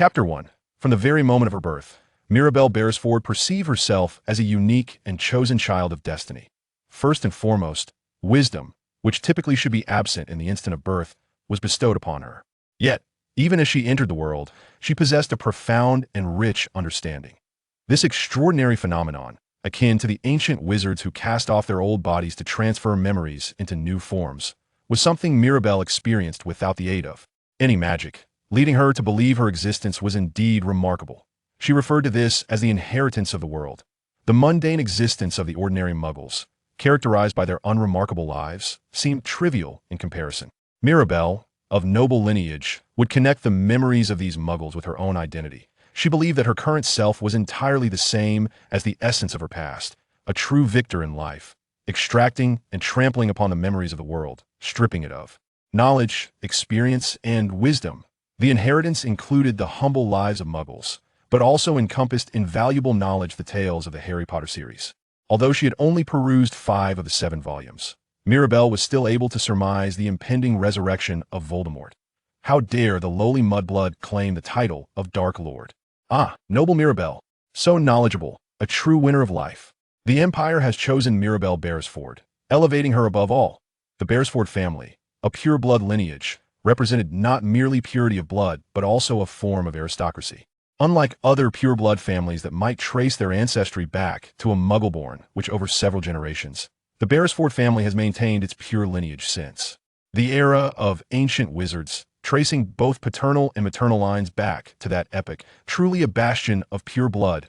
Chapter 1. From the very moment of her birth, Mirabelle Beresford perceived herself as a unique and chosen child of destiny. First and foremost, wisdom, which typically should be absent in the instant of birth, was bestowed upon her. Yet, even as she entered the world, she possessed a profound and rich understanding. This extraordinary phenomenon, akin to the ancient wizards who cast off their old bodies to transfer memories into new forms, was something Mirabelle experienced without the aid of any magic, leading her to believe her existence was indeed remarkable. She referred to this as the inheritance of the world, the mundane existence of the ordinary muggles, characterized by their unremarkable lives, seemed trivial in comparison. Mirabelle, of noble lineage, would connect the memories of these muggles with her own identity. She believed that her current self was entirely the same as the essence of her past, a true victor in life, extracting and trampling upon the memories of the world, stripping it of knowledge, experience, and wisdom. The inheritance included the humble lives of muggles, but also encompassed invaluable knowledge, the tales of the Harry Potter series. Although she had only perused 5 of the 7 volumes, Mirabelle was still able to surmise the impending resurrection of Voldemort. How dare the lowly mudblood claim the title of Dark Lord? Ah, noble Mirabelle, so knowledgeable, a true winner of life. The Empire has chosen Mirabelle Beresford, elevating her above all. The Beresford family, a pure-blood lineage, represented not merely purity of blood, but also a form of aristocracy. Unlike other pure-blood families that might trace their ancestry back to a muggle-born, which over several generations, the Beresford family has maintained its pure lineage since the era of ancient wizards, tracing both paternal and maternal lines back to that epoch, truly a bastion of pure blood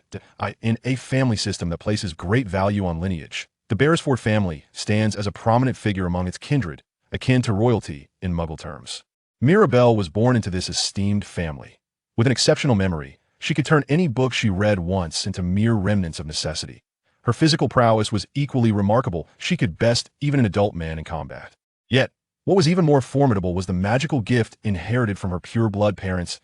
in a family system that places great value on lineage. The Beresford family stands as a prominent figure among its kindred, akin to royalty in Muggle terms. Mirabelle was born into this esteemed family. With an exceptional memory, she could turn any book she read once into mere remnants of necessity. Her physical prowess was equally remarkable. She could best even an adult man in combat. Yet, what was even more formidable was the magical gift inherited from her pure-blood parents.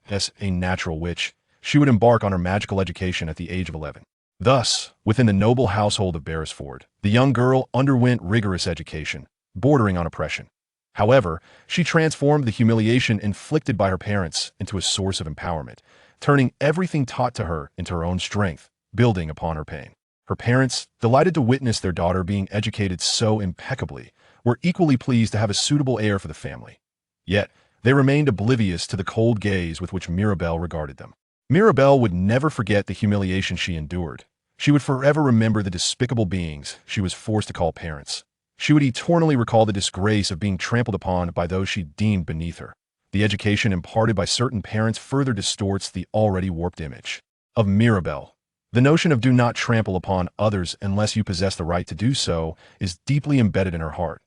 As a natural witch, she would embark on her magical education at the age of 11. Thus, within the noble household of Beresford, the young girl underwent rigorous education, bordering on oppression. However, she transformed the humiliation inflicted by her parents into a source of empowerment, turning everything taught to her into her own strength, building upon her pain. Her parents, delighted to witness their daughter being educated so impeccably, were equally pleased to have a suitable heir for the family. Yet, they remained oblivious to the cold gaze with which Mirabelle regarded them. Mirabelle would never forget the humiliation she endured. She would forever remember the despicable beings she was forced to call parents. She would eternally recall the disgrace of being trampled upon by those she deemed beneath her. The education imparted by certain parents further distorts the already warped image of Mirabelle. The notion of do not trample upon others unless you possess the right to do so is deeply embedded in her heart.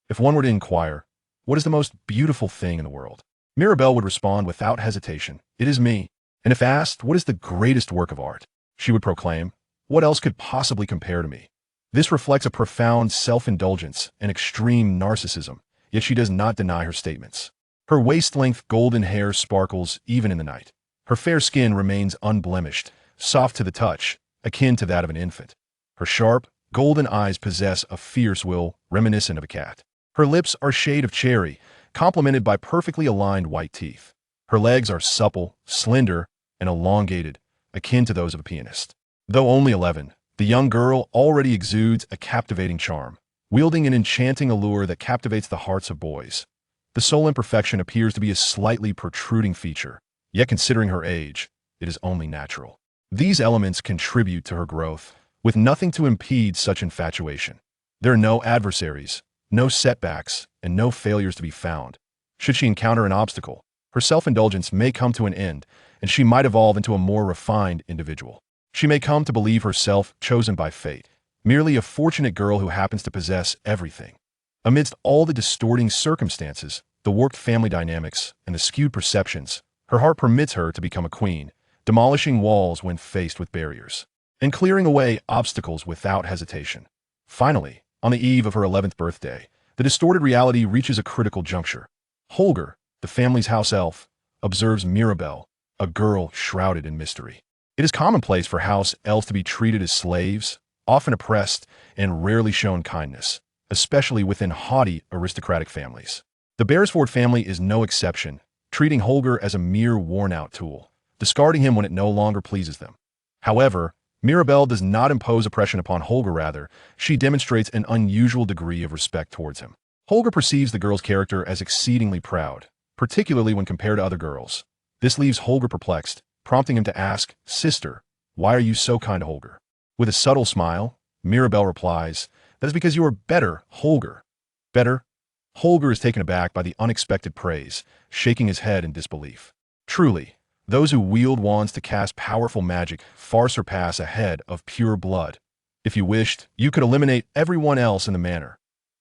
If one were to inquire, what is the most beautiful thing in the world? Mirabelle would respond without hesitation, it is me. And if asked, what is the greatest work of art? She would proclaim, what else could possibly compare to me? This reflects a profound self-indulgence and extreme narcissism, yet she does not deny her statements. Her waist-length golden hair sparkles even in the night. Her fair skin remains unblemished, soft to the touch, akin to that of an infant. Her sharp, golden eyes possess a fierce will reminiscent of a cat. Her lips are shade of cherry, complemented by perfectly aligned white teeth. Her legs are supple, slender, and elongated, akin to those of a pianist. Though only 11, the young girl already exudes a captivating charm, wielding an enchanting allure that captivates the hearts of boys. The sole imperfection appears to be a slightly protruding feature, yet considering her age, it is only natural. These elements contribute to her growth, with nothing to impede such infatuation. There are no adversaries, no setbacks, and no failures to be found. Should she encounter an obstacle, her self-indulgence may come to an end, and she might evolve into a more refined individual. She may come to believe herself chosen by fate, merely a fortunate girl who happens to possess everything. Amidst all the distorting circumstances, the warped family dynamics, and the skewed perceptions, her heart permits her to become a queen, demolishing walls when faced with barriers, and clearing away obstacles without hesitation. Finally, on the eve of her 11th birthday, the distorted reality reaches a critical juncture. Holger, the family's house elf, observes Mirabelle, a girl shrouded in mystery. It is commonplace for house elves to be treated as slaves, often oppressed, and rarely shown kindness, especially within haughty aristocratic families. The Beresford family is no exception, treating Holger as a mere worn-out tool, discarding him when it no longer pleases them. However, Mirabelle does not impose oppression upon Holger. Rather, she demonstrates an unusual degree of respect towards him. Holger perceives the girl's character as exceedingly proud, particularly when compared to other girls. This leaves Holger perplexed, prompting him to ask, "Sister, why are you so kind to Holger?" With a subtle smile, Mirabelle replies, "That is because you are better, Holger." Better? Holger is taken aback by the unexpected praise, shaking his head in disbelief. Truly, those who wield wands to cast powerful magic far surpass a head of pure blood. If you wished, you could eliminate everyone else in the manner.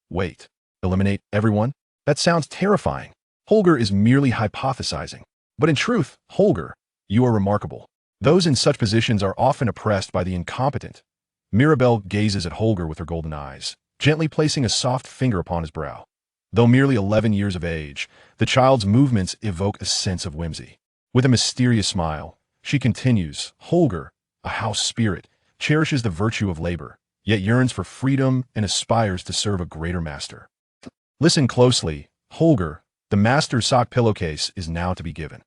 Wait, eliminate everyone? That sounds terrifying. Holger is merely hypothesizing. But in truth, Holger, you are remarkable. Those in such positions are often oppressed by the incompetent. Mirabelle gazes at Holger with her golden eyes, gently placing a soft finger upon his brow. Though merely 11 years of age, the child's movements evoke a sense of whimsy. With a mysterious smile, she continues, "Holger, a house spirit, cherishes the virtue of labor, yet yearns for freedom and aspires to serve a greater master." Listen closely, Holger, the master's sock pillowcase is now to be given.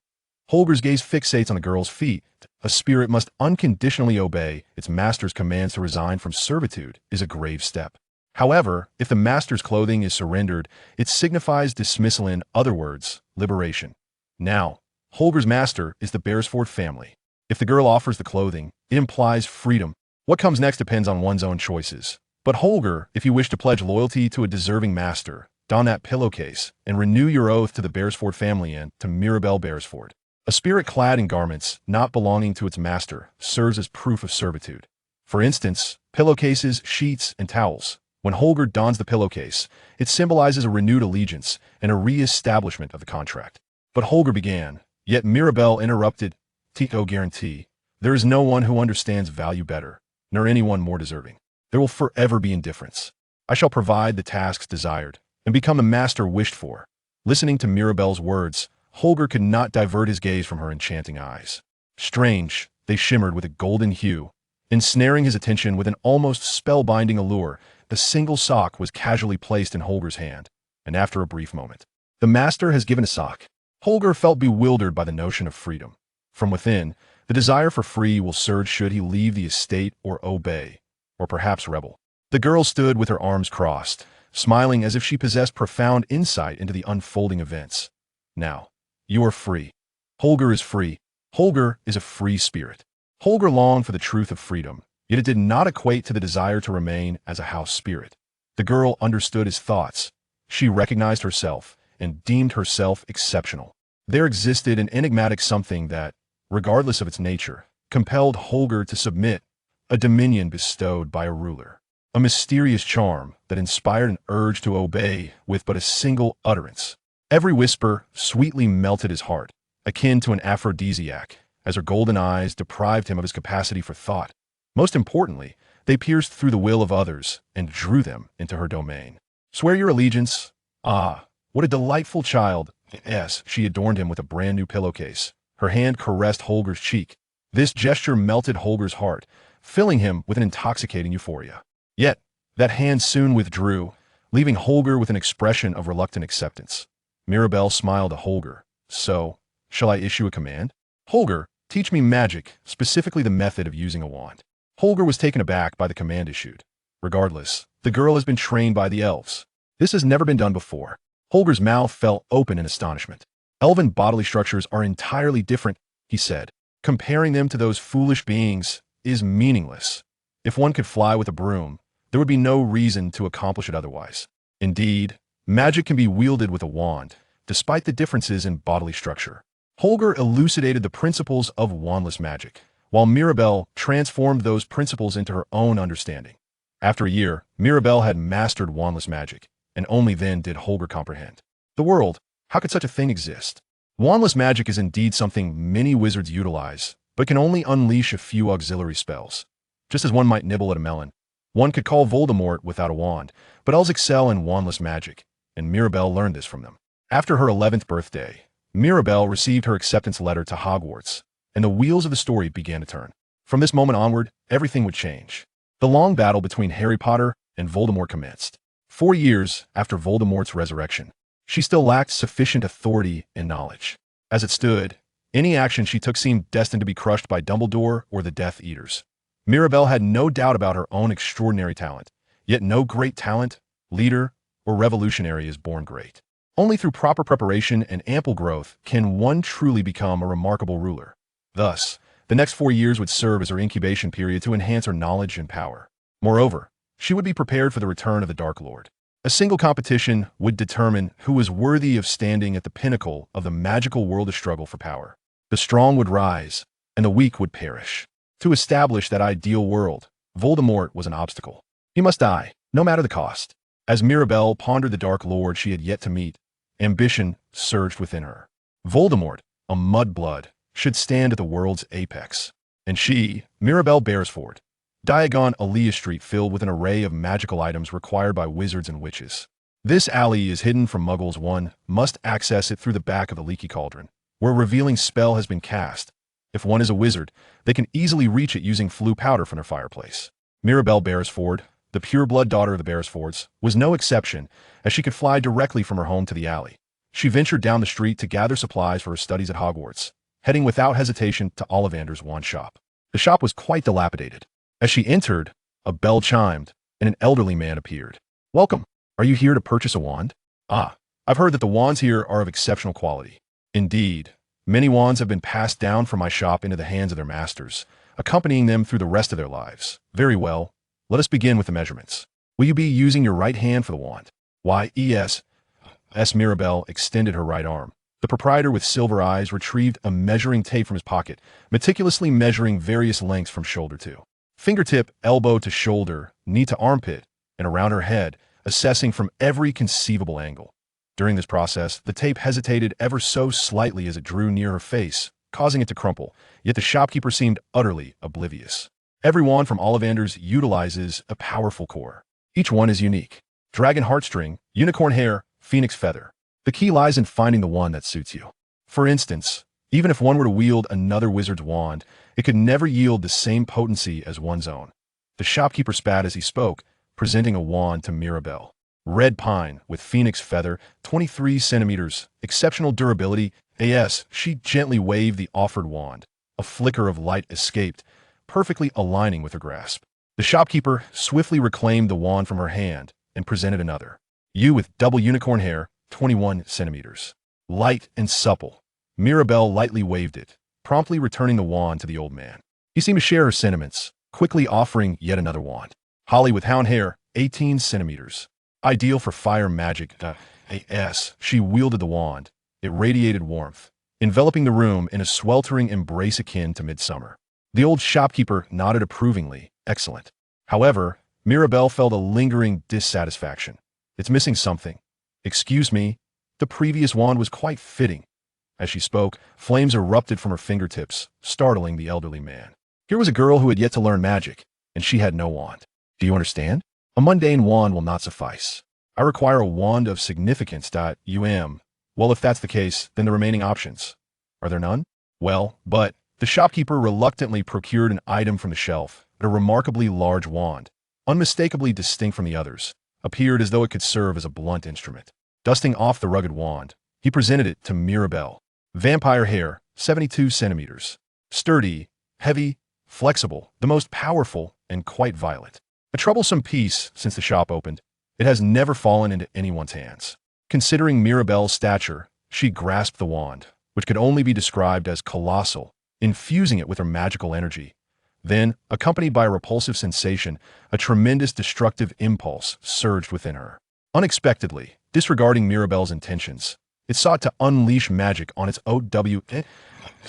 Holger's gaze fixates on the girl's feet. A spirit must unconditionally obey its master's commands to resign from servitude is a grave step. However, if the master's clothing is surrendered, it signifies dismissal, in other words, liberation. Now, Holger's master is the Beresford family. If the girl offers the clothing, it implies freedom. What comes next depends on one's own choices. But Holger, if you wish to pledge loyalty to a deserving master, don that pillowcase and renew your oath to the Beresford family and to Mirabelle Beresford. A spirit clad in garments not belonging to its master serves as proof of servitude. For instance, pillowcases, sheets, and towels. When Holger dons the pillowcase, it symbolizes a renewed allegiance and a re-establishment of the contract. But Holger began, yet Mirabelle interrupted, "Tito guarantee, there is no one who understands value better, nor anyone more deserving. There will forever be indifference. I shall provide the tasks desired, and become the master wished for." Listening to Mirabelle's words, Holger could not divert his gaze from her enchanting eyes. Strange, they shimmered with a golden hue. Ensnaring his attention with an almost spellbinding allure, the single sock was casually placed in Holger's hand, and after a brief moment, "The master has given a sock." Holger felt bewildered by the notion of freedom. From within, the desire for free will surge should he leave the estate or obey, or perhaps rebel. The girl stood with her arms crossed, smiling as if she possessed profound insight into the unfolding events. "Now, you are free. Holger is free. Holger is a free spirit." Holger longed for the truth of freedom, yet it did not equate to the desire to remain as a house spirit. The girl understood his thoughts. She recognized herself and deemed herself exceptional. There existed an enigmatic something that, regardless of its nature, compelled Holger to submit, a dominion bestowed by a ruler, a mysterious charm that inspired an urge to obey with but a single utterance. Every whisper sweetly melted his heart, akin to an aphrodisiac, as her golden eyes deprived him of his capacity for thought. Most importantly, they pierced through the will of others and drew them into her domain. "Swear your allegiance." Ah, what a delightful child. Yes, she adorned him with a brand new pillowcase. Her hand caressed Holger's cheek. This gesture melted Holger's heart, filling him with an intoxicating euphoria. Yet, that hand soon withdrew, leaving Holger with an expression of reluctant acceptance. Mirabelle smiled at Holger. "So, shall I issue a command?" "Holger, teach me magic, specifically the method of using a wand." Holger was taken aback by the command issued. Regardless, the girl has been trained by the elves. This has never been done before. Holger's mouth fell open in astonishment. "Elven bodily structures are entirely different," he said. "Comparing them to those foolish beings is meaningless. If one could fly with a broom, there would be no reason to accomplish it otherwise. Indeed, magic can be wielded with a wand, despite the differences in bodily structure." Holger elucidated the principles of wandless magic, while Mirabelle transformed those principles into her own understanding. After a year, Mirabelle had mastered wandless magic, and only then did Holger comprehend. The world, how could such a thing exist? Wandless magic is indeed something many wizards utilize, but can only unleash a few auxiliary spells. Just as one might nibble at a melon, one could call Voldemort without a wand, but elves excel in wandless magic, and Mirabelle learned this from them. After her 11th birthday, Mirabelle received her acceptance letter to Hogwarts, and the wheels of the story began to turn. From this moment onward, everything would change. The long battle between Harry Potter and Voldemort commenced. 4 years after Voldemort's resurrection, she still lacked sufficient authority and knowledge. As it stood, any action she took seemed destined to be crushed by Dumbledore or the Death Eaters. Mirabelle had no doubt about her own extraordinary talent, yet no great talent, leader, or revolutionary is born great. Only through proper preparation and ample growth can one truly become a remarkable ruler. Thus, the next 4 years would serve as her incubation period to enhance her knowledge and power. Moreover, she would be prepared for the return of the Dark Lord. A single competition would determine who was worthy of standing at the pinnacle of the magical world of struggle for power. The strong would rise, and the weak would perish. To establish that ideal world, Voldemort was an obstacle. He must die, no matter the cost. As Mirabelle pondered the Dark Lord she had yet to meet, ambition surged within her. Voldemort, a mudblood, should stand at the world's apex. And she, Mirabelle Beresford, Diagon Alley Street filled with an array of magical items required by wizards and witches. This alley is hidden from muggles. One must access it through the back of the leaky cauldron, where a revealing spell has been cast. If one is a wizard, they can easily reach it using flue powder from their fireplace. Mirabelle Beresford, the pure-blood daughter of the Beresfords, was no exception, as she could fly directly from her home to the alley. She ventured down the street to gather supplies for her studies at Hogwarts, heading without hesitation to Ollivander's wand shop. The shop was quite dilapidated. As she entered, a bell chimed, and an elderly man appeared. "Welcome. Are you here to purchase a wand?" "Ah, I've heard that the wands here are of exceptional quality." "Indeed. Many wands have been passed down from my shop into the hands of their masters, accompanying them through the rest of their lives." "Very well. Let us begin with the measurements. Will you be using your right hand for the wand?" "Why, yes." Mirabelle extended her right arm. The proprietor with silver eyes retrieved a measuring tape from his pocket, meticulously measuring various lengths from shoulder to fingertip, elbow to shoulder, knee to armpit, and around her head, assessing from every conceivable angle. During this process, the tape hesitated ever so slightly as it drew near her face, causing it to crumple, yet the shopkeeper seemed utterly oblivious. Every wand from Ollivander's utilizes a powerful core. Each one is unique. Dragon heartstring, unicorn hair, phoenix feather. The key lies in finding the one that suits you. For instance, even if one were to wield another wizard's wand, it could never yield the same potency as one's own. The shopkeeper spat as he spoke, presenting a wand to Mirabelle. Red pine with phoenix feather, 23 centimeters, exceptional durability. She gently waved the offered wand. A flicker of light escaped, perfectly aligning with her grasp. The shopkeeper swiftly reclaimed the wand from her hand and presented another. Yew with double unicorn hair, 21 centimeters. Light and supple. Mirabelle lightly waved it, promptly returning the wand to the old man. He seemed to share her sentiments, quickly offering yet another wand. Holly with hound hair, 18 centimeters. Ideal for fire magic. She wielded the wand. It radiated warmth, enveloping the room in a sweltering embrace akin to midsummer. The old shopkeeper nodded approvingly. Excellent. However, Mirabelle felt a lingering dissatisfaction. "It's missing something." "Excuse me." The previous wand was quite fitting. As she spoke, flames erupted from her fingertips, startling the elderly man. Here was a girl who had yet to learn magic, and she had no wand. "Do you understand? A mundane wand will not suffice. I require a wand of significance. Well, if that's the case, then the remaining options. Are there none? Well, but the shopkeeper reluctantly procured an item from the shelf, but a remarkably large wand, unmistakably distinct from the others, appeared as though it could serve as a blunt instrument. Dusting off the rugged wand, he presented it to Mirabelle. Vampire hair, 72 centimeters. Sturdy, heavy, flexible, the most powerful, and quite violent. A troublesome piece since the shop opened. It has never fallen into anyone's hands. Considering Mirabelle's stature, she grasped the wand, which could only be described as colossal, infusing it with her magical energy. Then, accompanied by a repulsive sensation, a tremendous destructive impulse surged within her. Unexpectedly, disregarding Mirabelle's intentions, it sought to unleash magic on its OW.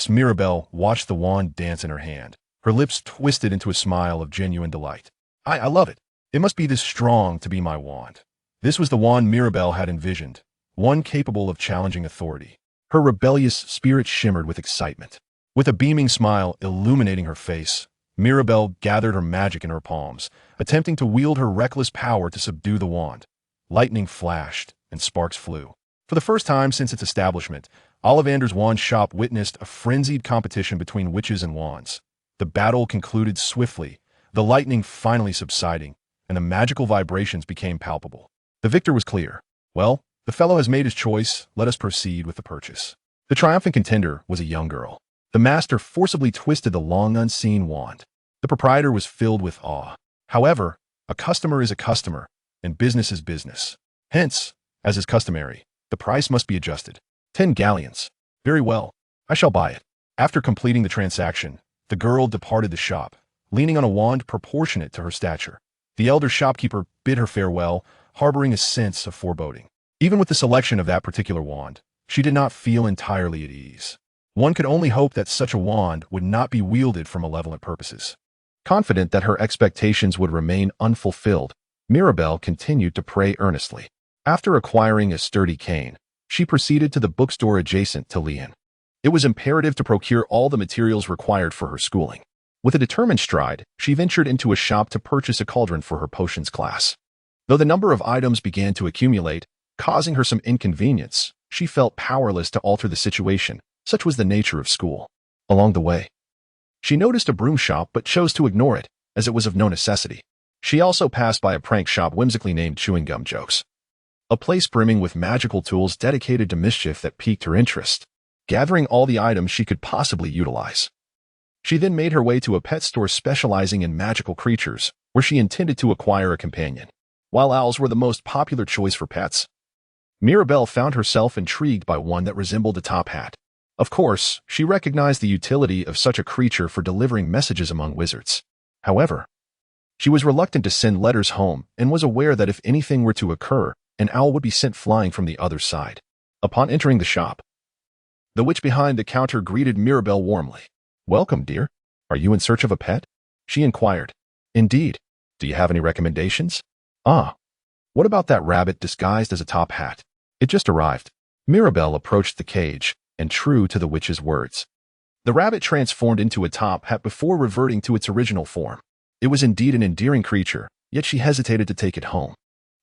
Mirabelle watched the wand dance in her hand. Her lips twisted into a smile of genuine delight. I love it. It must be this strong to be my wand." This was the wand Mirabelle had envisioned, one capable of challenging authority. Her rebellious spirit shimmered with excitement. With a beaming smile illuminating her face, Mirabelle gathered her magic in her palms, attempting to wield her reckless power to subdue the wand. Lightning flashed, and sparks flew. For the first time since its establishment, Ollivander's wand shop witnessed a frenzied competition between witches and wands. The battle concluded swiftly, the lightning finally subsiding, and the magical vibrations became palpable. The victor was clear. "Well, the fellow has made his choice. Let us proceed with the purchase." The triumphant contender was a young girl. The master forcibly twisted the long unseen wand. The proprietor was filled with awe. However, a customer is a customer, and business is business. Hence, as is customary, the price must be adjusted. 10 galleons. Very well, I shall buy it. After completing the transaction, the girl departed the shop, leaning on a wand proportionate to her stature. The elder shopkeeper bid her farewell, harboring a sense of foreboding. Even with the selection of that particular wand, she did not feel entirely at ease. One could only hope that such a wand would not be wielded for malevolent purposes. Confident that her expectations would remain unfulfilled, Mirabelle continued to pray earnestly. After acquiring a sturdy cane, she proceeded to the bookstore adjacent to Leon. It was imperative to procure all the materials required for her schooling. With a determined stride, she ventured into a shop to purchase a cauldron for her potions class. Though the number of items began to accumulate, causing her some inconvenience, she felt powerless to alter the situation. Such was the nature of school. Along the way, she noticed a broom shop but chose to ignore it, as it was of no necessity. She also passed by a prank shop whimsically named Chewing Gum Jokes, a place brimming with magical tools dedicated to mischief that piqued her interest, gathering all the items she could possibly utilize. She then made her way to a pet store specializing in magical creatures, where she intended to acquire a companion. While owls were the most popular choice for pets, Mirabelle found herself intrigued by one that resembled a top hat. Of course, she recognized the utility of such a creature for delivering messages among wizards. However, she was reluctant to send letters home and was aware that if anything were to occur, an owl would be sent flying from the other side. Upon entering the shop, the witch behind the counter greeted Mirabelle warmly. "Welcome, dear. Are you in search of a pet?" she inquired. "Indeed. Do you have any recommendations?" "Ah, what about that rabbit disguised as a top hat? It just arrived." Mirabelle approached the cage, and true to the witch's words, the rabbit transformed into a top hat before reverting to its original form. It was indeed an endearing creature, yet she hesitated to take it home.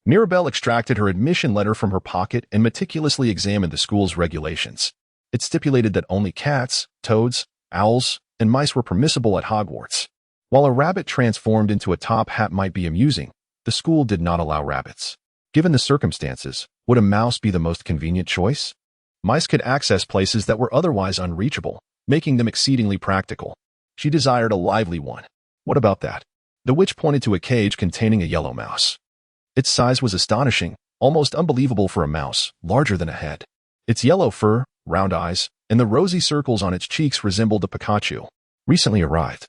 Mirabelle extracted her admission letter from her pocket and meticulously examined the school's regulations. It stipulated that only cats, toads, owls, and mice were permissible at Hogwarts. While a rabbit transformed into a top hat might be amusing, the school did not allow rabbits. Given the circumstances, would a mouse be the most convenient choice? Mice could access places that were otherwise unreachable, making them exceedingly practical. She desired a lively one. What about that? The witch pointed to a cage containing a yellow mouse. Its size was astonishing, almost unbelievable for a mouse, larger than a head. Its yellow fur, round eyes, and the rosy circles on its cheeks resembled a Pikachu. Recently arrived.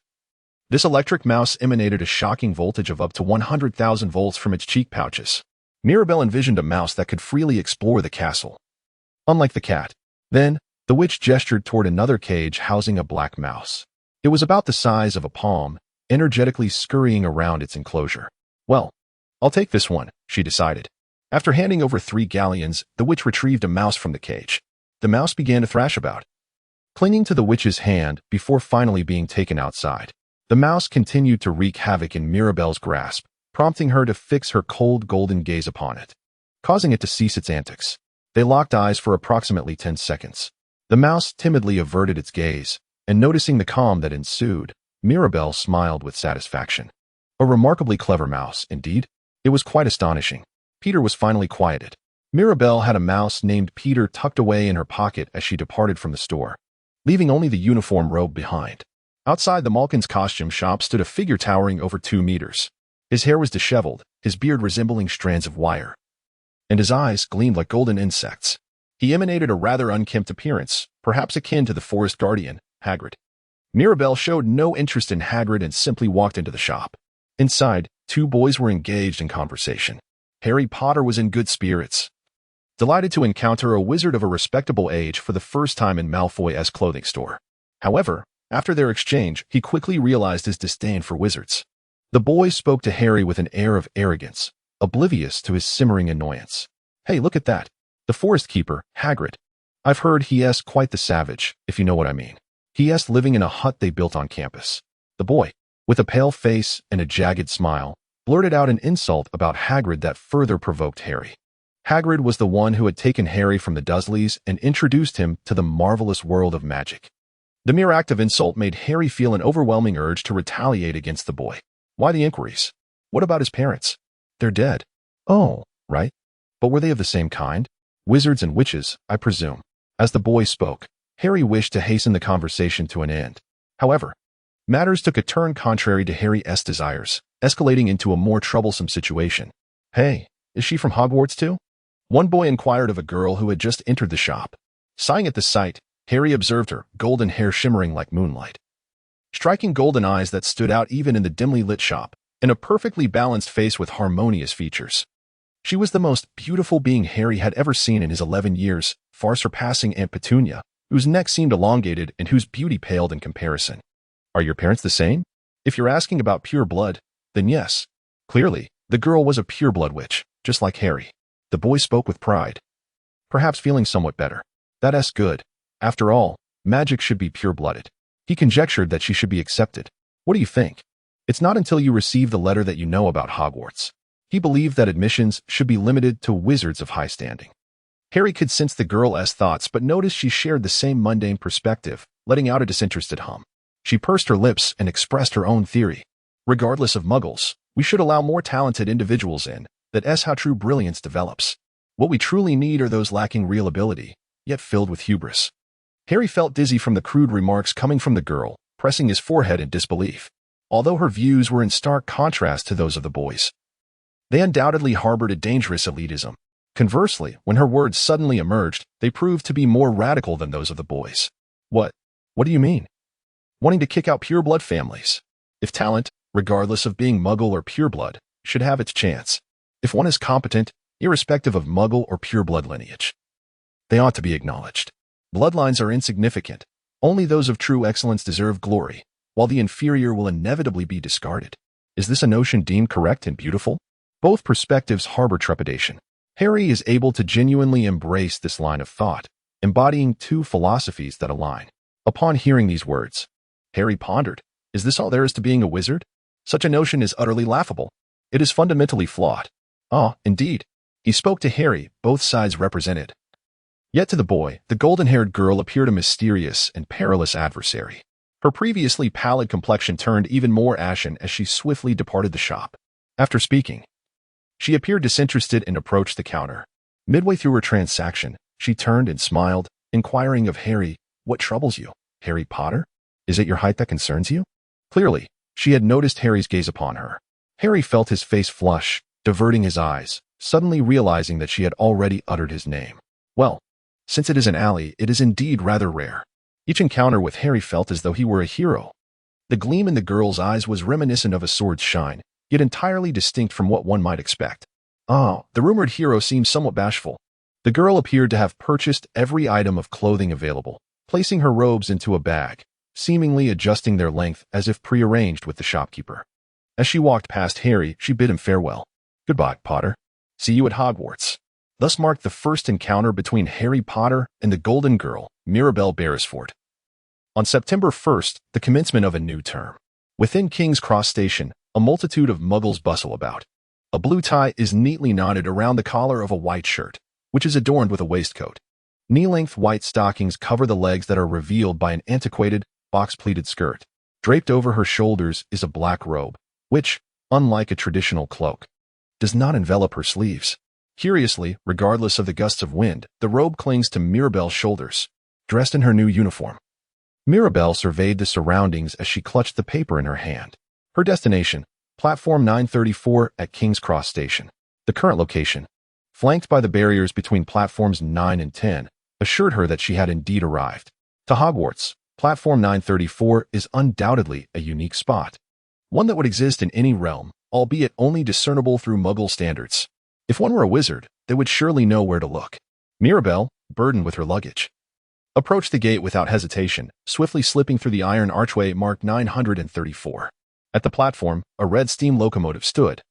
This electric mouse emanated a shocking voltage of up to 100,000 volts from its cheek pouches. Mirabelle envisioned a mouse that could freely explore the castle. Unlike the cat. Then, the witch gestured toward another cage housing a black mouse. It was about the size of a palm, energetically scurrying around its enclosure. "Well, I'll take this one," she decided. After handing over 3 galleons, the witch retrieved a mouse from the cage. The mouse began to thrash about, clinging to the witch's hand before finally being taken outside. The mouse continued to wreak havoc in Mirabelle's grasp, prompting her to fix her cold golden gaze upon it, causing it to cease its antics. They locked eyes for approximately 10 seconds. The mouse timidly averted its gaze, and noticing the calm that ensued, Mirabelle smiled with satisfaction. A remarkably clever mouse, indeed. It was quite astonishing. Peter was finally quieted. Mirabelle had a mouse named Peter tucked away in her pocket as she departed from the store, leaving only the uniform robe behind. Outside the Malkin's costume shop stood a figure towering over 2 meters. His hair was disheveled, his beard resembling strands of wire, and his eyes gleamed like golden insects. He emanated a rather unkempt appearance, perhaps akin to the forest guardian, Hagrid. Mirabelle showed no interest in Hagrid and simply walked into the shop. Inside, 2 boys were engaged in conversation. Harry Potter was in good spirits, delighted to encounter a wizard of a respectable age for the first time in Malfoy's clothing store. However, after their exchange, he quickly realized his disdain for wizards. The boy spoke to Harry with an air of arrogance, oblivious to his simmering annoyance. "Hey, look at that. The forest keeper, Hagrid. I've heard he's quite the savage, if you know what I mean. He's living in a hut they built on campus." The boy, with a pale face and a jagged smile, blurted out an insult about Hagrid that further provoked Harry. Hagrid was the one who had taken Harry from the Dursleys and introduced him to the marvelous world of magic. The mere act of insult made Harry feel an overwhelming urge to retaliate against the boy. Why the inquiries? What about his parents? "They're dead." "Oh, right. But were they of the same kind? Wizards and witches, I presume." As the boy spoke, Harry wished to hasten the conversation to an end. However, matters took a turn contrary to Harry's desires, escalating into a more troublesome situation. "Hey, is she from Hogwarts too?" one boy inquired of a girl who had just entered the shop. Sighing at the sight, Harry observed her golden hair shimmering like moonlight, striking golden eyes that stood out even in the dimly lit shop, and a perfectly balanced face with harmonious features. She was the most beautiful being Harry had ever seen in his 11 years, far surpassing Aunt Petunia, whose neck seemed elongated and whose beauty paled in comparison. "Are your parents the same?" If you're asking about pure blood, then yes. Clearly, the girl was a pure-blood witch, just like Harry. The boy spoke with pride, perhaps feeling somewhat better. That's good. After all, magic should be pure-blooded. He conjectured that she should be accepted. What do you think? It's not until you receive the letter that you know about Hogwarts. He believed that admissions should be limited to wizards of high standing. Harry could sense the girl's thoughts but noticed she shared the same mundane perspective, letting out a disinterested hum. She pursed her lips and expressed her own theory. "Regardless of muggles, we should allow more talented individuals in. That's how true brilliance develops. What we truly need are those lacking real ability, yet filled with hubris." Harry felt dizzy from the crude remarks coming from the girl, pressing his forehead in disbelief. Although her views were in stark contrast to those of the boys, they undoubtedly harbored a dangerous elitism. Conversely, when her words suddenly emerged, they proved to be more radical than those of the boys. What do you mean? Wanting to kick out pure-blood families? If talent, regardless of being muggle or pure-blood, should have its chance. If one is competent, irrespective of muggle or pure-blood lineage, they ought to be acknowledged. Bloodlines are insignificant. Only those of true excellence deserve glory, while the inferior will inevitably be discarded. Is this a notion deemed correct and beautiful? Both perspectives harbor trepidation. Harry is able to genuinely embrace this line of thought, embodying two philosophies that align. Upon hearing these words, Harry pondered, is this all there is to being a wizard? Such a notion is utterly laughable. It is fundamentally flawed. Ah, indeed. He spoke to Harry, both sides represented. Yet to the boy, the golden-haired girl appeared a mysterious and perilous adversary. Her previously pallid complexion turned even more ashen as she swiftly departed the shop. After speaking, she appeared disinterested and approached the counter. Midway through her transaction, she turned and smiled, inquiring of Harry, "What troubles you, Harry Potter? Is it your height that concerns you?" Clearly, she had noticed Harry's gaze upon her. Harry felt his face flush, diverting his eyes, suddenly realizing that she had already uttered his name. Well, since it is an alley, it is indeed rather rare. Each encounter with Harry felt as though he were a hero. The gleam in the girl's eyes was reminiscent of a sword's shine, yet entirely distinct from what one might expect. Ah, the rumored hero seemed somewhat bashful. The girl appeared to have purchased every item of clothing available, placing her robes into a bag, seemingly adjusting their length as if prearranged with the shopkeeper. As she walked past Harry, she bid him farewell. "Goodbye, Potter. See you at Hogwarts." Thus marked the first encounter between Harry Potter and the Golden Girl, Mirabelle Beresford. On September 1st, the commencement of a new term. Within King's Cross Station, a multitude of muggles bustle about. A blue tie is neatly knotted around the collar of a white shirt, which is adorned with a waistcoat. Knee-length white stockings cover the legs that are revealed by an antiquated, box-pleated skirt. Draped over her shoulders is a black robe, which, unlike a traditional cloak, does not envelop her sleeves. Curiously, regardless of the gusts of wind, the robe clings to Mirabelle's shoulders, dressed in her new uniform. Mirabelle surveyed the surroundings as she clutched the paper in her hand. Her destination, Platform 934 at King's Cross Station. The current location, flanked by the barriers between platforms 9 and 10, assured her that she had indeed arrived. To Hogwarts, Platform 934 is undoubtedly a unique spot, one that would exist in any realm, albeit only discernible through Muggle standards. If one were a wizard, they would surely know where to look. Mirabelle, burdened with her luggage, approached the gate without hesitation, swiftly slipping through the iron archway marked 934. At the platform, a red steam locomotive stood,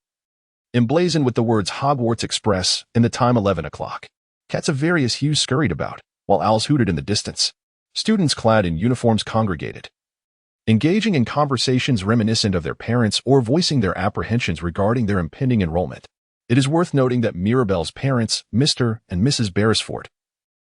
emblazoned with the words Hogwarts Express and the time 11 o'clock. Cats of various hues scurried about, while owls hooted in the distance. Students clad in uniforms congregated, engaging in conversations reminiscent of their parents or voicing their apprehensions regarding their impending enrollment. It is worth noting that Mirabelle's parents, Mr. and Mrs. Beresford,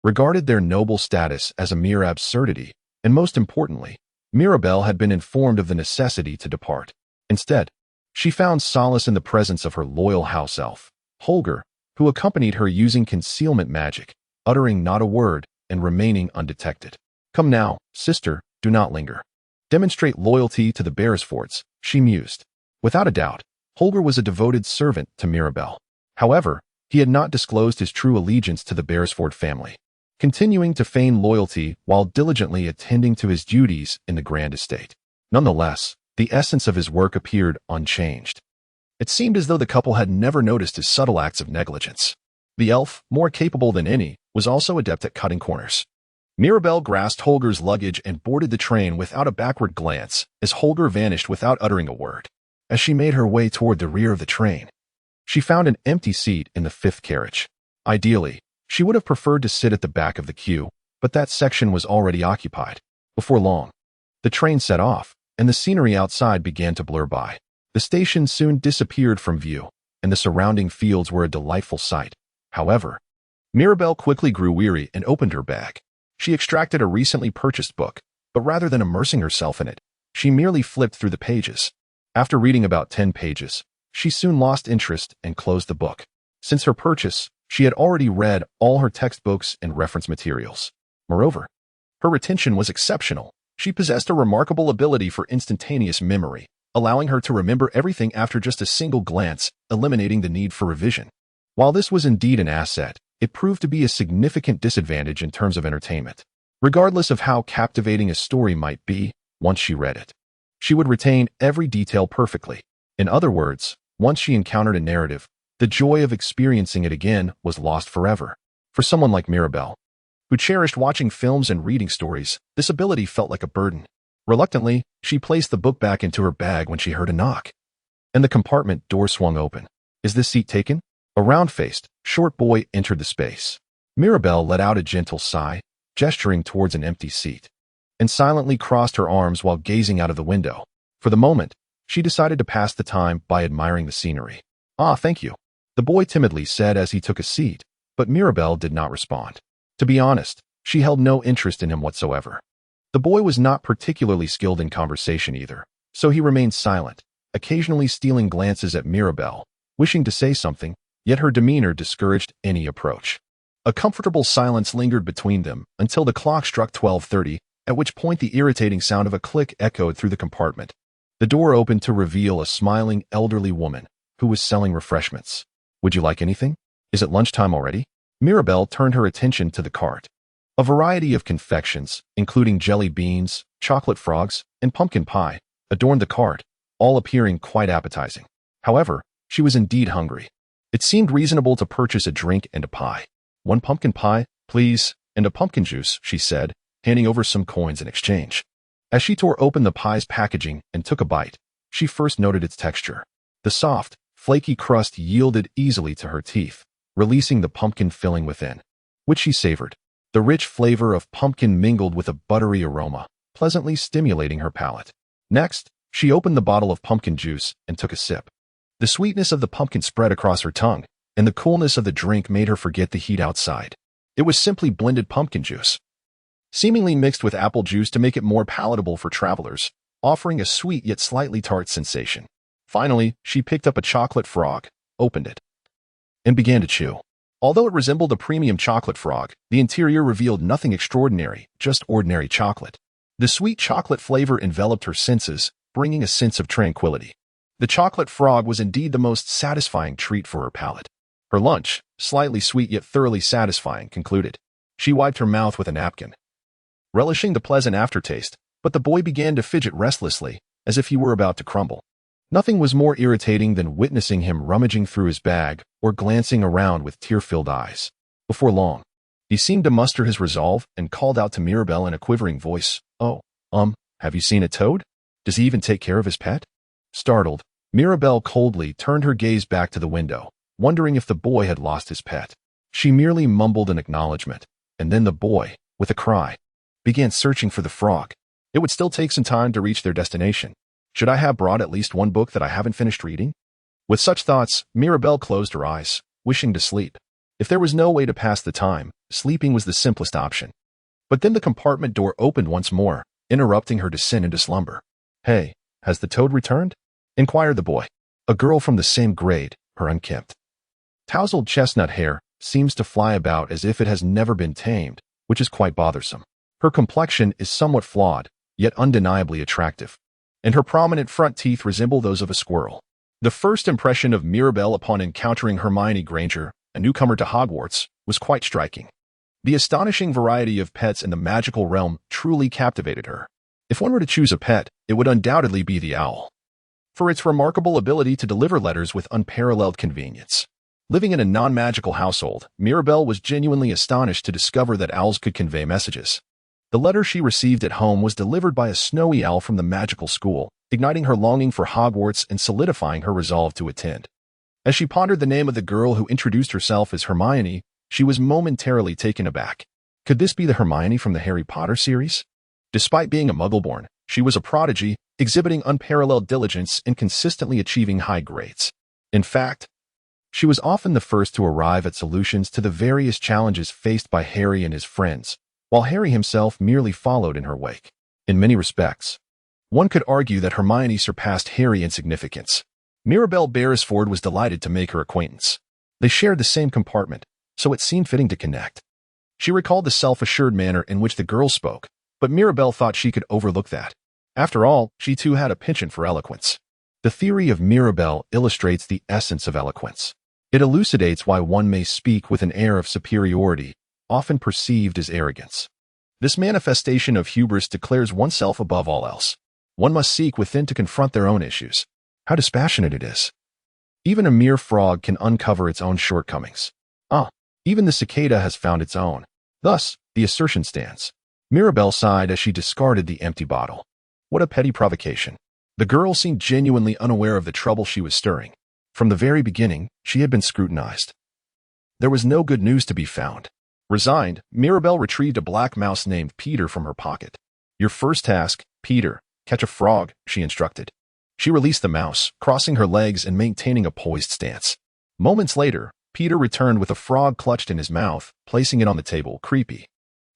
regarded their noble status as a mere absurdity, and most importantly, Mirabelle had been informed of the necessity to depart. Instead, she found solace in the presence of her loyal house elf, Holger, who accompanied her using concealment magic, uttering not a word, and remaining undetected. Come now, sister, do not linger. Demonstrate loyalty to the Beresfords, she mused. Without a doubt, Holger was a devoted servant to Mirabelle. However, he had not disclosed his true allegiance to the Beresford family, continuing to feign loyalty while diligently attending to his duties in the grand estate. Nonetheless, the essence of his work appeared unchanged. It seemed as though the couple had never noticed his subtle acts of negligence. The elf, more capable than any, was also adept at cutting corners. Mirabelle grasped Holger's luggage and boarded the train without a backward glance as Holger vanished without uttering a word. As she made her way toward the rear of the train, she found an empty seat in the fifth carriage. Ideally, she would have preferred to sit at the back of the queue, but that section was already occupied. Before long, the train set off, and the scenery outside began to blur by. The station soon disappeared from view, and the surrounding fields were a delightful sight. However, Mirabelle quickly grew weary and opened her bag. She extracted a recently purchased book, but rather than immersing herself in it, she merely flipped through the pages. After reading about 10 pages, she soon lost interest and closed the book. Since her purchase, she had already read all her textbooks and reference materials. Moreover, her retention was exceptional. She possessed a remarkable ability for instantaneous memory, allowing her to remember everything after just a single glance, eliminating the need for revision. While this was indeed an asset, it proved to be a significant disadvantage in terms of entertainment. Regardless of how captivating a story might be, once she read it, she would retain every detail perfectly. In other words, once she encountered a narrative, the joy of experiencing it again was lost forever. For someone like Mirabelle, who cherished watching films and reading stories, this ability felt like a burden. Reluctantly, she placed the book back into her bag when she heard a knock, and the compartment door swung open. Is this seat taken? A round-faced, short boy entered the space. Mirabelle let out a gentle sigh, gesturing towards an empty seat, and silently crossed her arms while gazing out of the window. For the moment, she decided to pass the time by admiring the scenery. Ah, thank you, the boy timidly said as he took a seat, but Mirabelle did not respond. To be honest, she held no interest in him whatsoever. The boy was not particularly skilled in conversation either, so he remained silent, occasionally stealing glances at Mirabelle, wishing to say something, yet her demeanor discouraged any approach. A comfortable silence lingered between them until the clock struck 12:30, at which point the irritating sound of a click echoed through the compartment. The door opened to reveal a smiling elderly woman who was selling refreshments. Would you like anything? Is it lunchtime already? Mirabelle turned her attention to the cart. A variety of confections, including jelly beans, chocolate frogs, and pumpkin pie, adorned the cart, all appearing quite appetizing. However, she was indeed hungry. It seemed reasonable to purchase a drink and a pie. One pumpkin pie, please, and a pumpkin juice, she said, handing over some coins in exchange. As she tore open the pie's packaging and took a bite, she first noted its texture. The soft, flaky crust yielded easily to her teeth, releasing the pumpkin filling within, which she savored. The rich flavor of pumpkin mingled with a buttery aroma, pleasantly stimulating her palate. Next, she opened the bottle of pumpkin juice and took a sip. The sweetness of the pumpkin spread across her tongue, and the coolness of the drink made her forget the heat outside. It was simply blended pumpkin juice, seemingly mixed with apple juice to make it more palatable for travelers, offering a sweet yet slightly tart sensation. Finally, she picked up a chocolate frog, opened it, and began to chew. Although it resembled a premium chocolate frog, the interior revealed nothing extraordinary, just ordinary chocolate. The sweet chocolate flavor enveloped her senses, bringing a sense of tranquility. The chocolate frog was indeed the most satisfying treat for her palate. Her lunch, slightly sweet yet thoroughly satisfying, concluded. She wiped her mouth with a napkin, relishing the pleasant aftertaste, but the boy began to fidget restlessly, as if he were about to crumble. Nothing was more irritating than witnessing him rummaging through his bag or glancing around with tear-filled eyes. Before long, he seemed to muster his resolve and called out to Mirabelle in a quivering voice, "Oh, have you seen a toad? Does he even take care of his pet?" Startled, Mirabelle coldly turned her gaze back to the window, wondering if the boy had lost his pet. She merely mumbled an acknowledgement, and then the boy, with a cry, began searching for the frog. It would still take some time to reach their destination. Should I have brought at least one book that I haven't finished reading? With such thoughts, Mirabelle closed her eyes, wishing to sleep. If there was no way to pass the time, sleeping was the simplest option. But then the compartment door opened once more, interrupting her descent into slumber. "Hey, has the toad returned?" inquired the boy. A girl from the same grade, her unkempt, tousled chestnut hair seems to fly about as if it has never been tamed, which is quite bothersome. Her complexion is somewhat flawed, yet undeniably attractive, and her prominent front teeth resemble those of a squirrel. The first impression of Mirabelle upon encountering Hermione Granger, a newcomer to Hogwarts, was quite striking. The astonishing variety of pets in the magical realm truly captivated her. If one were to choose a pet, it would undoubtedly be the owl, for its remarkable ability to deliver letters with unparalleled convenience. Living in a non-magical household, Mirabelle was genuinely astonished to discover that owls could convey messages. The letter she received at home was delivered by a snowy owl from the magical school, igniting her longing for Hogwarts and solidifying her resolve to attend. As she pondered the name of the girl who introduced herself as Hermione, she was momentarily taken aback. Could this be the Hermione from the Harry Potter series? Despite being a Muggle-born, she was a prodigy, exhibiting unparalleled diligence and consistently achieving high grades. In fact, she was often the first to arrive at solutions to the various challenges faced by Harry and his friends, while Harry himself merely followed in her wake. In many respects, one could argue that Hermione surpassed Harry in significance. Mirabelle Beresford was delighted to make her acquaintance. They shared the same compartment, so it seemed fitting to connect. She recalled the self-assured manner in which the girl spoke, but Mirabelle thought she could overlook that. After all, she too had a penchant for eloquence. The theory of Mirabelle illustrates the essence of eloquence. It elucidates why one may speak with an air of superiority, often perceived as arrogance. This manifestation of hubris declares oneself above all else. One must seek within to confront their own issues. How dispassionate it is. Even a mere frog can uncover its own shortcomings. Even the cicada has found its own. Thus, the assertion stands. Mirabelle sighed as she discarded the empty bottle. What a petty provocation. The girl seemed genuinely unaware of the trouble she was stirring. From the very beginning, she had been scrutinized. There was no good news to be found. Resigned, Mirabelle retrieved a black mouse named Peter from her pocket. Your first task, Peter, catch a frog, she instructed. She released the mouse, crossing her legs and maintaining a poised stance. Moments later, Peter returned with a frog clutched in his mouth, placing it on the table. Creepy,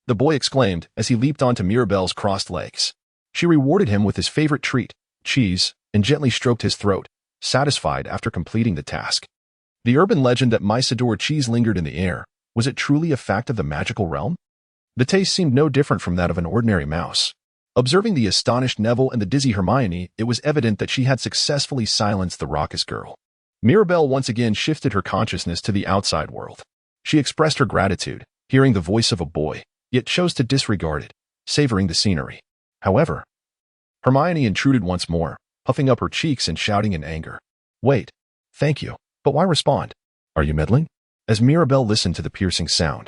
the boy exclaimed as he leaped onto Mirabelle's crossed legs. She rewarded him with his favorite treat, cheese, and gently stroked his throat, satisfied after completing the task. The urban legend that mice adore cheese lingered in the air. Was it truly a fact of the magical realm? The taste seemed no different from that of an ordinary mouse. Observing the astonished Neville and the dizzy Hermione, it was evident that she had successfully silenced the raucous girl. Mirabelle once again shifted her consciousness to the outside world. She expressed her gratitude, hearing the voice of a boy, yet chose to disregard it, savoring the scenery. However, Hermione intruded once more, puffing up her cheeks and shouting in anger. Wait, thank you, but why respond? Are you meddling? As Mirabelle listened to the piercing sound,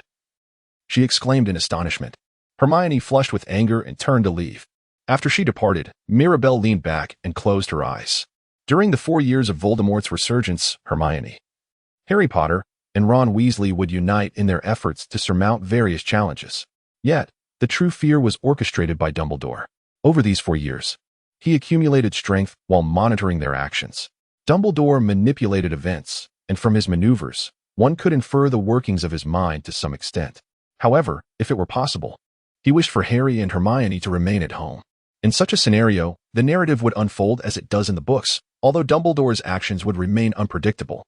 she exclaimed in astonishment. Hermione flushed with anger and turned to leave. After she departed, Mirabelle leaned back and closed her eyes. During the 4 years of Voldemort's resurgence, Hermione, Harry Potter, and Ron Weasley would unite in their efforts to surmount various challenges. Yet, the true fear was orchestrated by Dumbledore. Over these 4 years, he accumulated strength while monitoring their actions. Dumbledore manipulated events, and from his maneuvers, one could infer the workings of his mind to some extent. However, if it were possible, he wished for Harry and Hermione to remain at home. In such a scenario, the narrative would unfold as it does in the books, although Dumbledore's actions would remain unpredictable.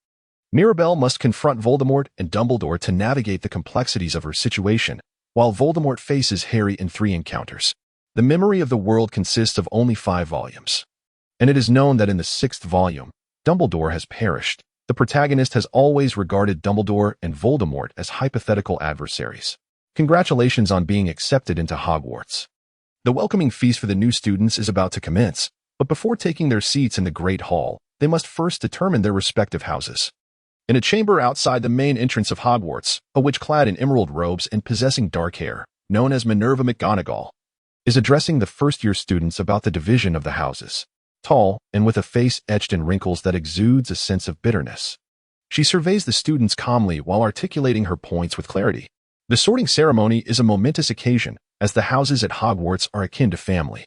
Mirabelle must confront Voldemort and Dumbledore to navigate the complexities of her situation, while Voldemort faces Harry in 3 encounters. The memory of the world consists of only 5 volumes, and it is known that in the 6th volume, Dumbledore has perished. The protagonist has always regarded Dumbledore and Voldemort as hypothetical adversaries. Congratulations on being accepted into Hogwarts. The welcoming feast for the new students is about to commence, but before taking their seats in the Great Hall, they must first determine their respective houses. In a chamber outside the main entrance of Hogwarts, a witch clad in emerald robes and possessing dark hair, known as Minerva McGonagall, is addressing the first-year students about the division of the houses. Tall and with a face etched in wrinkles that exudes a sense of bitterness, she surveys the students calmly while articulating her points with clarity. The sorting ceremony is a momentous occasion, as the houses at Hogwarts are akin to family.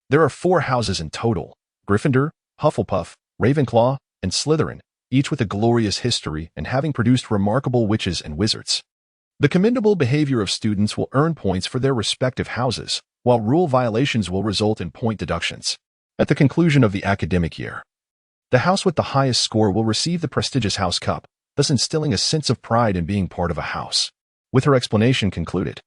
There are 4 houses in total: Gryffindor, Hufflepuff, Ravenclaw, and Slytherin, each with a glorious history and having produced remarkable witches and wizards. The commendable behavior of students will earn points for their respective houses, while rule violations will result in point deductions. At the conclusion of the academic year, the house with the highest score will receive the prestigious House Cup, thus instilling a sense of pride in being part of a house. With her explanation concluded,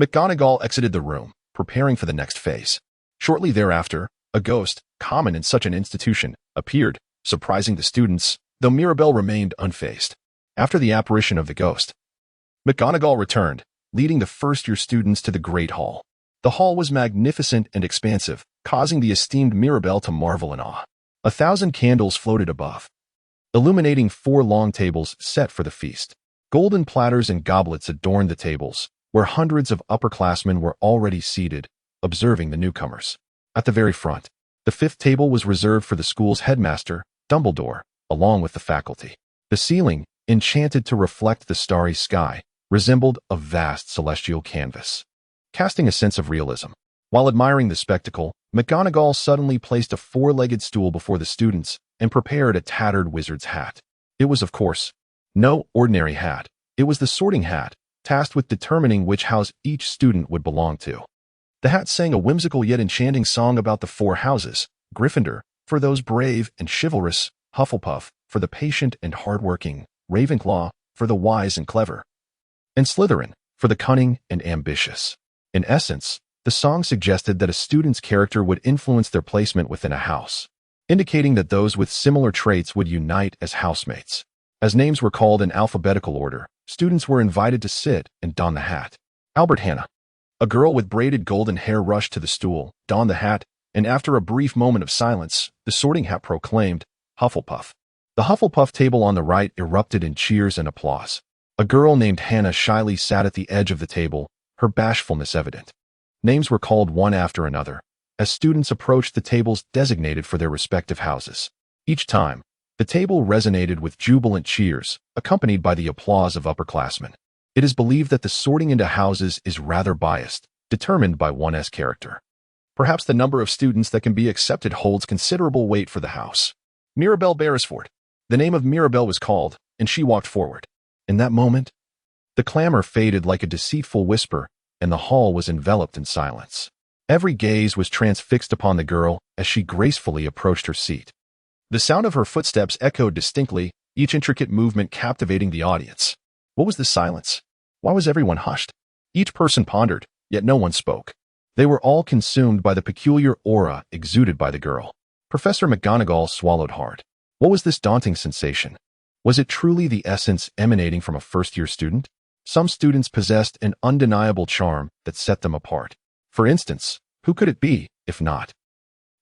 McGonagall exited the room, preparing for the next phase. Shortly thereafter, a ghost, common in such an institution, appeared, surprising the students, though Mirabel remained unfazed. After the apparition of the ghost, McGonagall returned, leading the first-year students to the Great Hall. The hall was magnificent and expansive, causing the esteemed Mirabel to marvel in awe. 1,000 candles floated above, illuminating 4 long tables set for the feast. Golden platters and goblets adorned the tables, where hundreds of upperclassmen were already seated, observing the newcomers. At the very front, the 5th table was reserved for the school's headmaster, Dumbledore, along with the faculty. The ceiling, enchanted to reflect the starry sky, resembled a vast celestial canvas, casting a sense of realism. While admiring the spectacle, McGonagall suddenly placed a 4-legged stool before the students and prepared a tattered wizard's hat. It was, of course, no ordinary hat. It was the sorting hat, tasked with determining which house each student would belong to. The hat sang a whimsical yet enchanting song about the 4 houses: Gryffindor, for those brave and chivalrous; Hufflepuff, for the patient and hardworking; Ravenclaw, for the wise and clever; and Slytherin, for the cunning and ambitious. In essence, the song suggested that a student's character would influence their placement within a house, indicating that those with similar traits would unite as housemates. As names were called in alphabetical order, students were invited to sit and don the hat. Albert Hannah. A girl with braided golden hair rushed to the stool, donned the hat, and after a brief moment of silence, the sorting hat proclaimed, Hufflepuff. The Hufflepuff table on the right erupted in cheers and applause. A girl named Hannah shyly sat at the edge of the table, her bashfulness evident. Names were called one after another, as students approached the tables designated for their respective houses. Each time, the table resonated with jubilant cheers, accompanied by the applause of upperclassmen. It is believed that the sorting into houses is rather biased, determined by one's character. Perhaps the number of students that can be accepted holds considerable weight for the house. Mirabel Beresford. The name of Mirabel was called, and she walked forward. In that moment, the clamor faded like a deceitful whisper, and the hall was enveloped in silence. Every gaze was transfixed upon the girl as she gracefully approached her seat. The sound of her footsteps echoed distinctly, each intricate movement captivating the audience. What was the silence? Why was everyone hushed? Each person pondered, yet no one spoke. They were all consumed by the peculiar aura exuded by the girl. Professor McGonagall swallowed hard. What was this daunting sensation? Was it truly the essence emanating from a first-year student? Some students possessed an undeniable charm that set them apart. For instance, who could it be, if not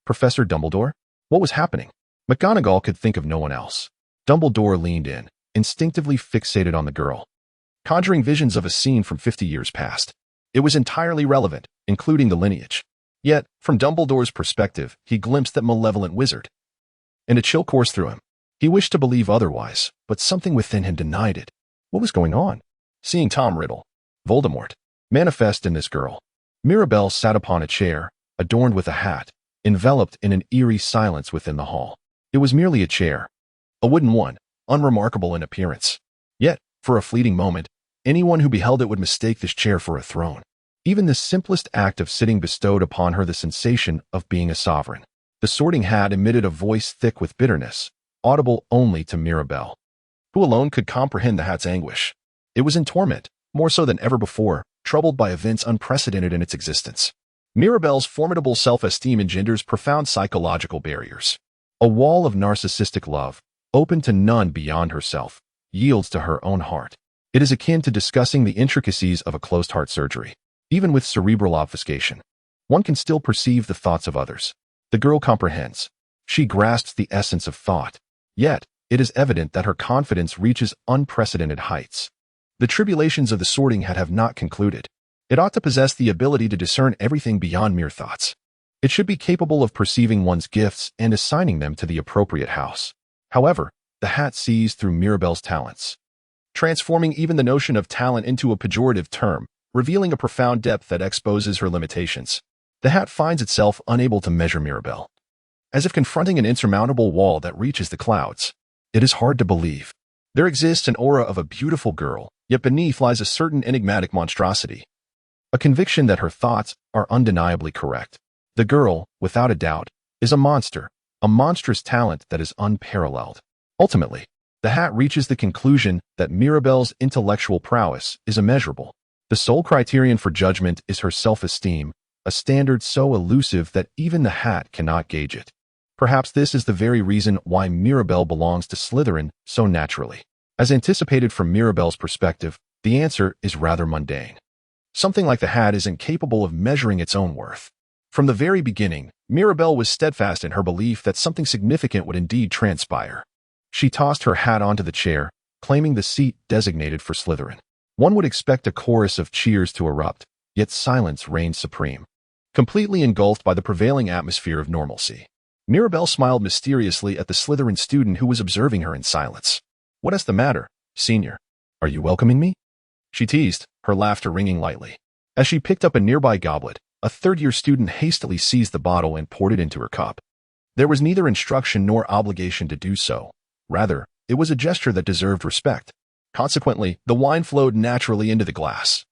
Professor Dumbledore? What was happening? McGonagall could think of no one else. Dumbledore leaned in, instinctively fixated on the girl, conjuring visions of a scene from 50 years past. It was entirely relevant, including the lineage. Yet, from Dumbledore's perspective, he glimpsed that malevolent wizard, and a chill coursed through him. He wished to believe otherwise, but something within him denied it. What was going on? Seeing Tom Riddle, Voldemort, manifest in this girl, Mirabel sat upon a chair, adorned with a hat, enveloped in an eerie silence within the hall. It was merely a chair, a wooden one, unremarkable in appearance. Yet, for a fleeting moment, anyone who beheld it would mistake this chair for a throne. Even the simplest act of sitting bestowed upon her the sensation of being a sovereign. The sorting hat emitted a voice thick with bitterness, audible only to Mirabel, who alone could comprehend the hat's anguish. It was in torment, more so than ever before, troubled by events unprecedented in its existence. Mirabel's formidable self-esteem engenders profound psychological barriers. A wall of narcissistic love, open to none beyond herself, yields to her own heart. It is akin to discussing the intricacies of a closed heart surgery. Even with cerebral obfuscation, one can still perceive the thoughts of others. The girl comprehends. She grasps the essence of thought. Yet, it is evident that her confidence reaches unprecedented heights. The tribulations of the sorting hat have not concluded. It ought to possess the ability to discern everything beyond mere thoughts. It should be capable of perceiving one's gifts and assigning them to the appropriate house. However, the hat sees through Mirabel's talents, transforming even the notion of talent into a pejorative term, revealing a profound depth that exposes her limitations. The hat finds itself unable to measure Mirabel, as if confronting an insurmountable wall that reaches the clouds. It is hard to believe. There exists an aura of a beautiful girl, yet beneath lies a certain enigmatic monstrosity, a conviction that her thoughts are undeniably correct. The girl, without a doubt, is a monster, a monstrous talent that is unparalleled. Ultimately, the hat reaches the conclusion that Mirabel's intellectual prowess is immeasurable. The sole criterion for judgment is her self-esteem, a standard so elusive that even the hat cannot gauge it. Perhaps this is the very reason why Mirabelle belongs to Slytherin so naturally. As anticipated from Mirabelle's perspective, the answer is rather mundane. Something like the hat is incapable of measuring its own worth. From the very beginning, Mirabelle was steadfast in her belief that something significant would indeed transpire. She tossed her hat onto the chair, claiming the seat designated for Slytherin. One would expect a chorus of cheers to erupt, yet silence reigned supreme. Completely engulfed by the prevailing atmosphere of normalcy, Mirabelle smiled mysteriously at the Slytherin student who was observing her in silence. "What is the matter, senior? Are you welcoming me?" she teased, her laughter ringing lightly. As she picked up a nearby goblet, a third-year student hastily seized the bottle and poured it into her cup. There was neither instruction nor obligation to do so. Rather, it was a gesture that deserved respect. Consequently, the wine flowed naturally into the glass,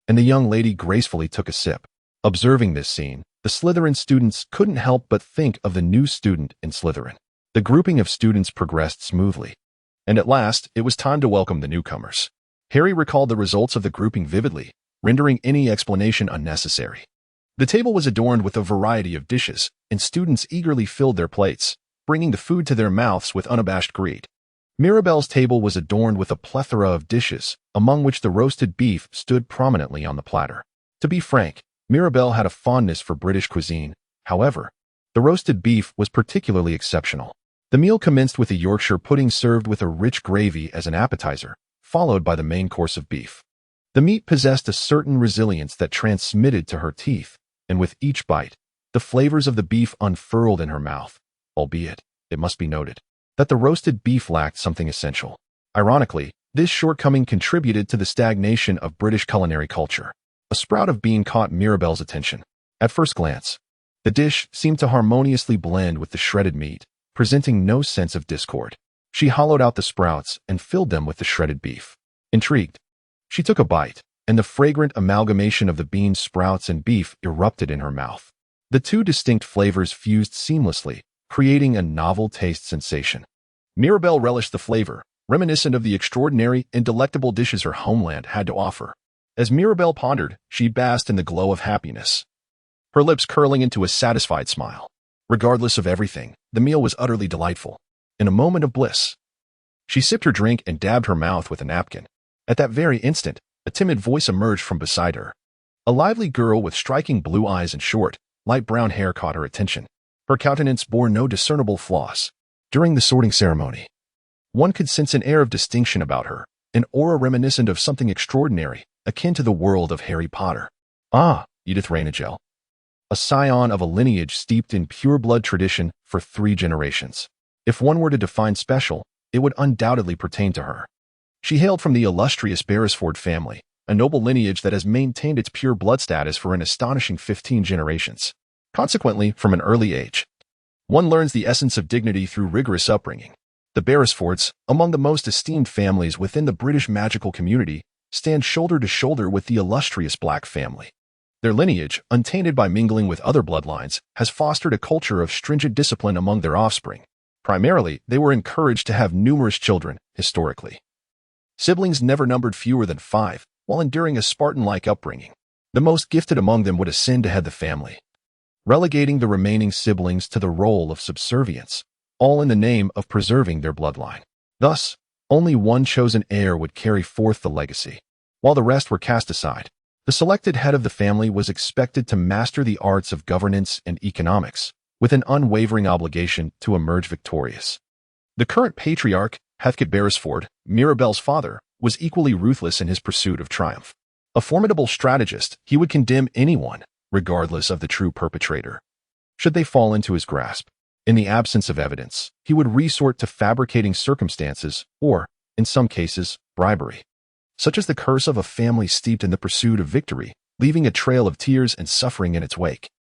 and the young lady gracefully took a sip. Observing this scene, the Slytherin students couldn't help but think of the new student in Slytherin. The grouping of students progressed smoothly, and at last, it was time to welcome the newcomers. Harry recalled the results of the grouping vividly, rendering any explanation unnecessary. The table was adorned with a variety of dishes, and students eagerly filled their plates, bringing the food to their mouths with unabashed greed. Mirabelle's table was adorned with a plethora of dishes, among which the roasted beef stood prominently on the platter. To be frank, Mirabelle had a fondness for British cuisine. However, the roasted beef was particularly exceptional. The meal commenced with a Yorkshire pudding served with a rich gravy as an appetizer, followed by the main course of beef. The meat possessed a certain resilience that transmitted to her teeth, and with each bite, the flavors of the beef unfurled in her mouth, albeit, it must be noted, that the roasted beef lacked something essential. Ironically, this shortcoming contributed to the stagnation of British culinary culture. A sprout of bean caught Mirabelle's attention. At first glance, the dish seemed to harmoniously blend with the shredded meat, presenting no sense of discord. She hollowed out the sprouts and filled them with the shredded beef. Intrigued, she took a bite, and the fragrant amalgamation of the beans, sprouts, and beef erupted in her mouth. The two distinct flavors fused seamlessly, creating a novel taste sensation. Mirabelle relished the flavor, reminiscent of the extraordinary and delectable dishes her homeland had to offer. As Mirabelle pondered, she basked in the glow of happiness, her lips curling into a satisfied smile. Regardless of everything, the meal was utterly delightful. In a moment of bliss, she sipped her drink and dabbed her mouth with a napkin. At that very instant, a timid voice emerged from beside her. A lively girl with striking blue eyes and short, light brown hair caught her attention. Her countenance bore no discernible flaws. During the sorting ceremony, one could sense an air of distinction about her, an aura reminiscent of something extraordinary, akin to the world of Harry Potter. Ah, Edith Rainagel, a scion of a lineage steeped in pure-blood tradition for 3 generations. If one were to define special, it would undoubtedly pertain to her. She hailed from the illustrious Beresford family, a noble lineage that has maintained its pure blood status for an astonishing 15 generations. Consequently, from an early age, one learns the essence of dignity through rigorous upbringing. The Beresfords, among the most esteemed families within the British magical community, stand shoulder to shoulder with the illustrious Black family. Their lineage, untainted by mingling with other bloodlines, has fostered a culture of stringent discipline among their offspring. Primarily, they were encouraged to have numerous children, historically. Siblings never numbered fewer than 5, while enduring a Spartan-like upbringing. The most gifted among them would ascend to head the family, relegating the remaining siblings to the role of subservience, all in the name of preserving their bloodline. Thus, only one chosen heir would carry forth the legacy, while the rest were cast aside. The selected head of the family was expected to master the arts of governance and economics, with an unwavering obligation to emerge victorious. The current patriarch, Heathcote Beresford, Mirabelle's father, was equally ruthless in his pursuit of triumph. A formidable strategist, he would condemn anyone, regardless of the true perpetrator, should they fall into his grasp. In the absence of evidence, he would resort to fabricating circumstances or, in some cases, bribery. Such as the curse of a family steeped in the pursuit of victory, leaving a trail of tears and suffering in its wake.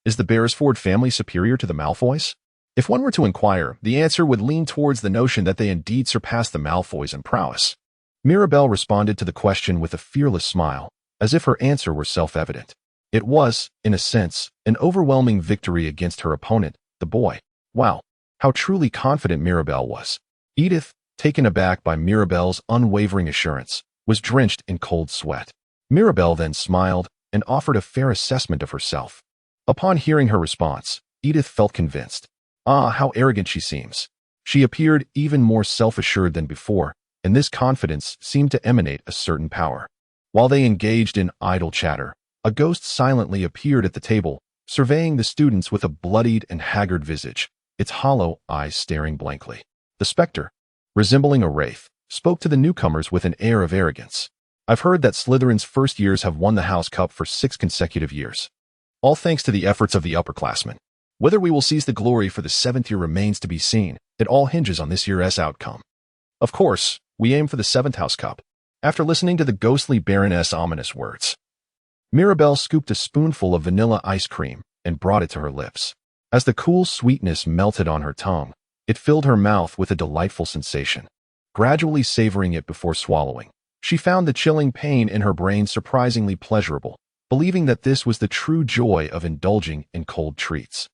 Is the Beresford family superior to the Malfoys? If one were to inquire, the answer would lean towards the notion that they indeed surpass the Malfoys in prowess. Mirabelle responded to the question with a fearless smile, as if her answer were self-evident. It was, in a sense, an overwhelming victory against her opponent, the boy. Wow, how truly confident Mirabelle was. Edith, taken aback by Mirabelle's unwavering assurance, was drenched in cold sweat. Mirabelle then smiled and offered a fair assessment of herself. Upon hearing her response, Edith felt convinced. Ah, how arrogant she seems. She appeared even more self-assured than before, and this confidence seemed to emanate a certain power. While they engaged in idle chatter, a ghost silently appeared at the table, surveying the students with a bloodied and haggard visage, its hollow eyes staring blankly. The specter, resembling a wraith, spoke to the newcomers with an air of arrogance. I've heard that Slytherin's first years have won the House Cup for 6 consecutive years. All thanks to the efforts of the upperclassmen. Whether we will seize the glory for the 7th year remains to be seen. It all hinges on this year's outcome. Of course, we aim for the 7th House Cup. After listening to the ghostly Baroness' ominous words, Mirabelle scooped a spoonful of vanilla ice cream and brought it to her lips. As the cool sweetness melted on her tongue, it filled her mouth with a delightful sensation. Gradually savoring it before swallowing, she found the chilling pain in her brain surprisingly pleasurable, believing that this was the true joy of indulging in cold treats.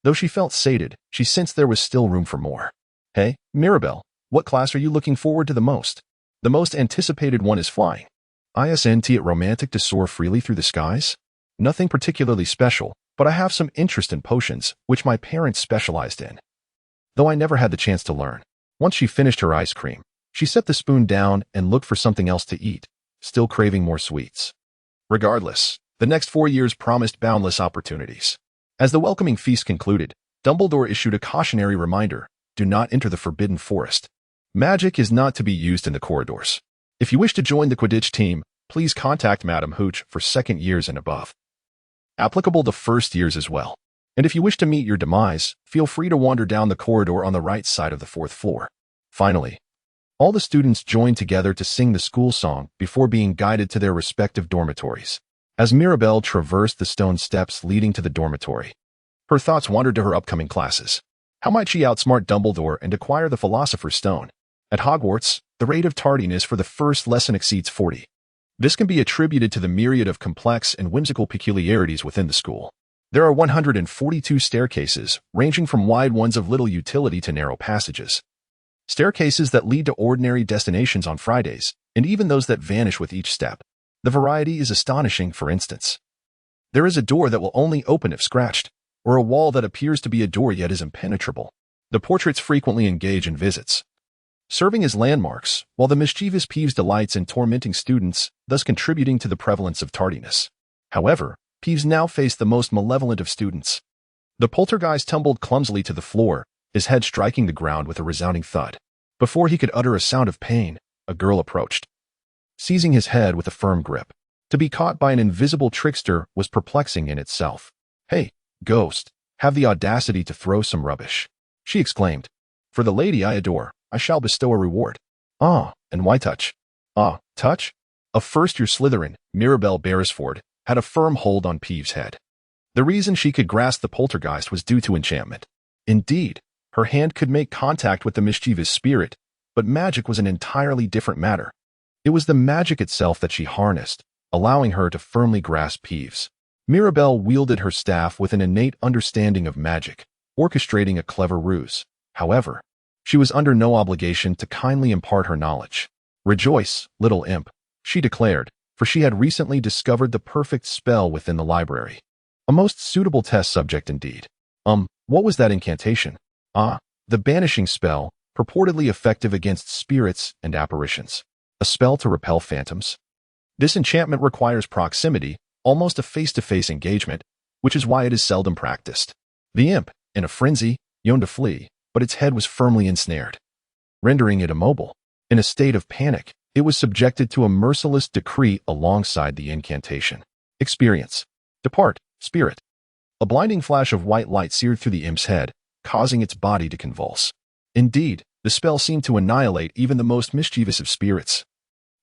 Though she felt sated, she sensed there was still room for more. Hey, Mirabelle, what class are you looking forward to the most? The most anticipated one is flying. Isn't it romantic to soar freely through the skies? Nothing particularly special, but I have some interest in potions, which my parents specialized in. Though I never had the chance to learn. Once she finished her ice cream, she set the spoon down and looked for something else to eat, still craving more sweets. Regardless, the next 4 years promised boundless opportunities. As the welcoming feast concluded, Dumbledore issued a cautionary reminder: do not enter the Forbidden Forest. Magic is not to be used in the corridors. If you wish to join the Quidditch team, please contact Madam Hooch for 2nd years and above. Applicable to 1st years as well. And if you wish to meet your demise, feel free to wander down the corridor on the right side of the 4th floor. Finally, all the students joined together to sing the school song before being guided to their respective dormitories. As Mirabelle traversed the stone steps leading to the dormitory, her thoughts wandered to her upcoming classes. How might she outsmart Dumbledore and acquire the Philosopher's Stone? At Hogwarts, the rate of tardiness for the first lesson exceeds 40. This can be attributed to the myriad of complex and whimsical peculiarities within the school. There are 142 staircases, ranging from wide ones of little utility to narrow passages. Staircases that lead to ordinary destinations on Fridays, and even those that vanish with each step. The variety is astonishing. For instance, there is a door that will only open if scratched, or a wall that appears to be a door yet is impenetrable. The portraits frequently engage in visits, serving as landmarks, while the mischievous Peeves delights in tormenting students, thus contributing to the prevalence of tardiness. However, Peeves now faced the most malevolent of students. The poltergeist tumbled clumsily to the floor, his head striking the ground with a resounding thud. Before he could utter a sound of pain, a girl approached, seizing his head with a firm grip. To be caught by an invisible trickster was perplexing in itself. Hey, ghost, have the audacity to throw some rubbish, she exclaimed. For the lady I adore, I shall bestow a reward. Ah, and why touch? Ah, touch? A first-year Slytherin, Mirabelle Beresford, had a firm hold on Peeves' head. The reason she could grasp the poltergeist was due to enchantment. Indeed, her hand could make contact with the mischievous spirit, but magic was an entirely different matter. It was the magic itself that she harnessed, allowing her to firmly grasp Peeves. Mirabelle wielded her staff with an innate understanding of magic, orchestrating a clever ruse. However, she was under no obligation to kindly impart her knowledge. Rejoice, little imp, she declared, for she had recently discovered the perfect spell within the library. A most suitable test subject indeed. What was that incantation? Ah, the banishing spell, purportedly effective against spirits and apparitions. A spell to repel phantoms. This enchantment requires proximity, almost a face-to-face engagement, which is why it is seldom practiced. The imp, in a frenzy, yearned to flee, but its head was firmly ensnared, rendering it immobile. In a state of panic, it was subjected to a merciless decree alongside the incantation. Experience. Depart, spirit. A blinding flash of white light seared through the imp's head, causing its body to convulse. Indeed, the spell seemed to annihilate even the most mischievous of spirits.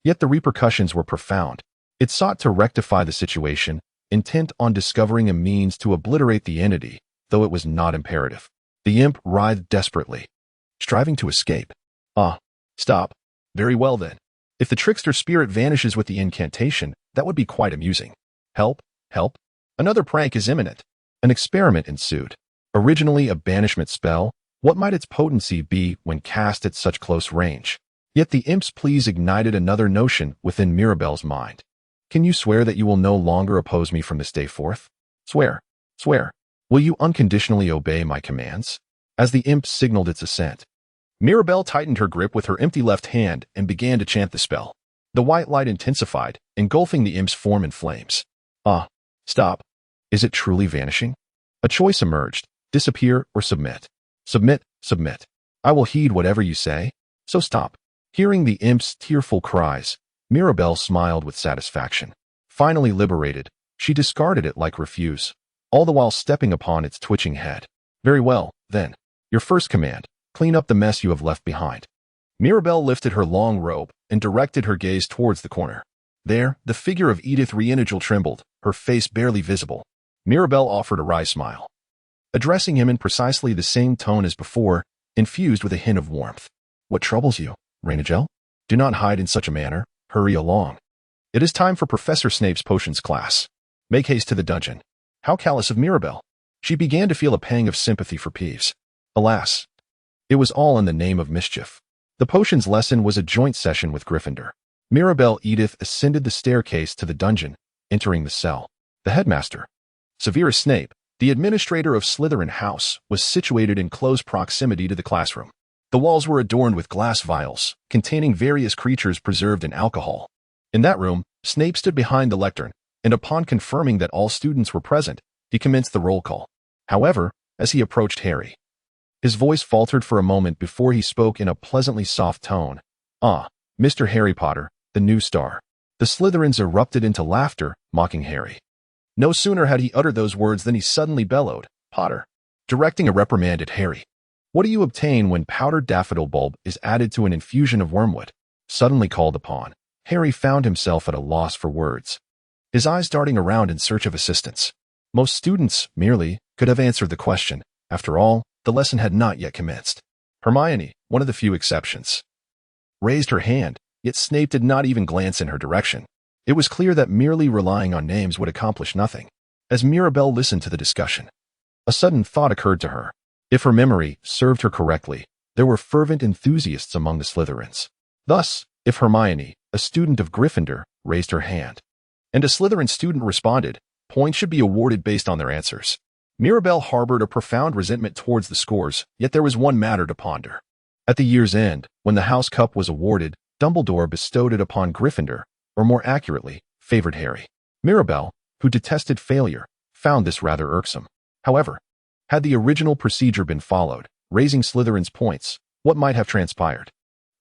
Yet the repercussions were profound. It sought to rectify the situation, intent on discovering a means to obliterate the entity, though it was not imperative. The imp writhed desperately, striving to escape. Ah, stop. Very well then. If the trickster spirit vanishes with the incantation, that would be quite amusing. Help, help. Another prank is imminent. An experiment ensued. Originally a banishment spell, what might its potency be when cast at such close range? Yet the imp's pleas ignited another notion within Mirabelle's mind. Can you swear that you will no longer oppose me from this day forth? Swear. Swear. Will you unconditionally obey my commands? As the imp signaled its assent, Mirabelle tightened her grip with her empty left hand and began to chant the spell. The white light intensified, engulfing the imp's form in flames. Ah, stop. Is it truly vanishing? A choice emerged: disappear or submit. Submit, submit. I will heed whatever you say, so stop. Hearing the imp's tearful cries, Mirabelle smiled with satisfaction. Finally liberated, she discarded it like refuse, all the while stepping upon its twitching head. Very well, then. Your first command: clean up the mess you have left behind. Mirabelle lifted her long robe and directed her gaze towards the corner. There, the figure of Edith Reinagel trembled, her face barely visible. Mirabelle offered a wry smile, addressing him in precisely the same tone as before, infused with a hint of warmth. What troubles you, Reinagel? Do not hide in such a manner. Hurry along. It is time for Professor Snape's potions class. Make haste to the dungeon. How callous of Mirabelle! She began to feel a pang of sympathy for Peeves. Alas, it was all in the name of mischief. The potions lesson was a joint session with Gryffindor. Mirabelle Edith ascended the staircase to the dungeon, entering the cell. The headmaster, Severus Snape, the administrator of Slytherin House, was situated in close proximity to the classroom. The walls were adorned with glass vials, containing various creatures preserved in alcohol. In that room, Snape stood behind the lectern, and upon confirming that all students were present, he commenced the roll call. However, as he approached Harry, his voice faltered for a moment before he spoke in a pleasantly soft tone. Ah, Mr. Harry Potter, the new star. The Slytherins erupted into laughter, mocking Harry. No sooner had he uttered those words than he suddenly bellowed, Potter, directing a reprimand at Harry. What do you obtain when powdered daffodil bulb is added to an infusion of wormwood? Suddenly called upon, Harry found himself at a loss for words, his eyes darting around in search of assistance. Most students, merely, could have answered the question. After all, the lesson had not yet commenced. Hermione, one of the few exceptions, raised her hand, yet Snape did not even glance in her direction. It was clear that merely relying on names would accomplish nothing. As Mirabelle listened to the discussion, a sudden thought occurred to her. If her memory served her correctly, there were fervent enthusiasts among the Slytherins. Thus, if Hermione, a student of Gryffindor, raised her hand, and a Slytherin student responded, points should be awarded based on their answers. Mirabelle harbored a profound resentment towards the scores, yet there was one matter to ponder. At the year's end, when the House Cup was awarded, Dumbledore bestowed it upon Gryffindor, or more accurately, favored Harry. Mirabelle, who detested failure, found this rather irksome. However, had the original procedure been followed, raising Slytherin's points, what might have transpired?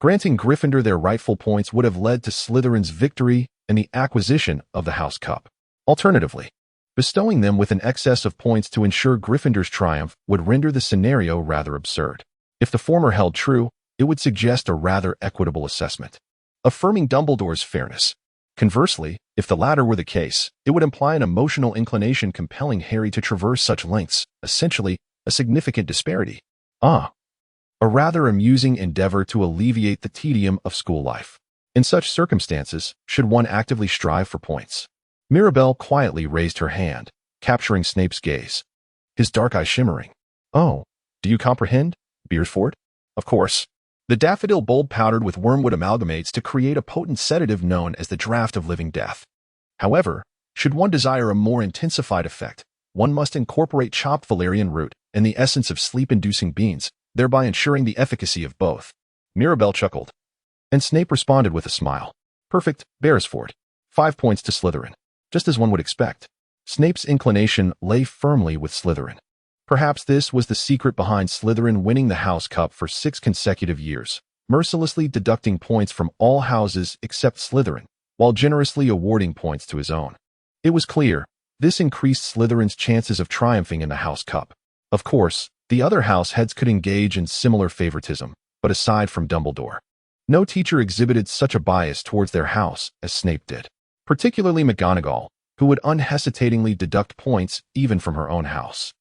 Granting Gryffindor their rightful points would have led to Slytherin's victory and the acquisition of the House Cup. Alternatively, bestowing them with an excess of points to ensure Gryffindor's triumph would render the scenario rather absurd. If the former held true, it would suggest a rather equitable assessment, affirming Dumbledore's fairness. Conversely, if the latter were the case, it would imply an emotional inclination compelling Harry to traverse such lengths, essentially, a significant disparity. A rather amusing endeavor to alleviate the tedium of school life. In such circumstances, should one actively strive for points? Mirabelle quietly raised her hand, capturing Snape's gaze, his dark eye shimmering. Oh, do you comprehend, Beersford? Of course. The daffodil bulb powdered with wormwood amalgamates to create a potent sedative known as the draught of living death. However, should one desire a more intensified effect, one must incorporate chopped valerian root and the essence of sleep-inducing beans, thereby ensuring the efficacy of both. Mirabelle chuckled, and Snape responded with a smile. Perfect, Beresford. 5 points to Slytherin. Just as one would expect. Snape's inclination lay firmly with Slytherin. Perhaps this was the secret behind Slytherin winning the House Cup for 6 consecutive years, mercilessly deducting points from all houses except Slytherin, while generously awarding points to his own. It was clear, this increased Slytherin's chances of triumphing in the House Cup. Of course, the other house heads could engage in similar favoritism, but aside from Dumbledore, no teacher exhibited such a bias towards their house as Snape did, particularly McGonagall, who would unhesitatingly deduct points even from her own house.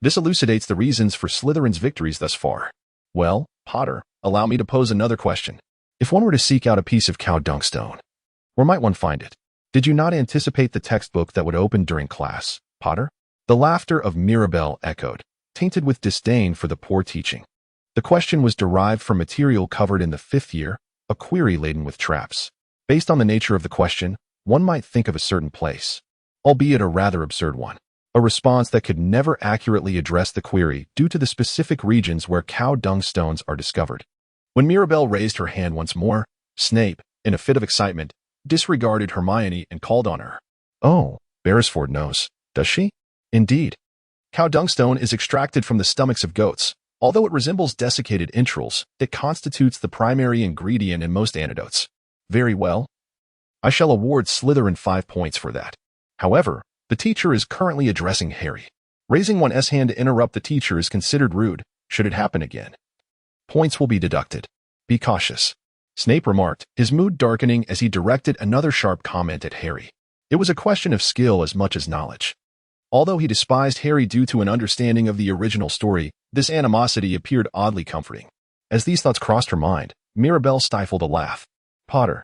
This elucidates the reasons for Slytherin's victories thus far. Well, Potter, allow me to pose another question. If one were to seek out a piece of cow dung stone, where might one find it? Did you not anticipate the textbook that would open during class, Potter? The laughter of Mirabelle echoed, tainted with disdain for the poor teaching. The question was derived from material covered in the 5th year, a query laden with traps. Based on the nature of the question, one might think of a certain place, albeit a rather absurd one. A response that could never accurately address the query due to the specific regions where cow dung stones are discovered. When Mirabel raised her hand once more, Snape, in a fit of excitement, disregarded Hermione and called on her. "Oh, Beresford knows, does she?" "Indeed. Cow dungstone is extracted from the stomachs of goats. Although it resembles desiccated entrails, it constitutes the primary ingredient in most antidotes." "Very well. I shall award Slytherin 5 points for that. However, the teacher is currently addressing Harry. Raising one's hand to interrupt the teacher is considered rude. Should it happen again, points will be deducted. Be cautious," Snape remarked, his mood darkening as he directed another sharp comment at Harry. It was a question of skill as much as knowledge. Although he despised Harry due to an understanding of the original story, this animosity appeared oddly comforting. As these thoughts crossed her mind, Mirabel stifled a laugh. "Potter,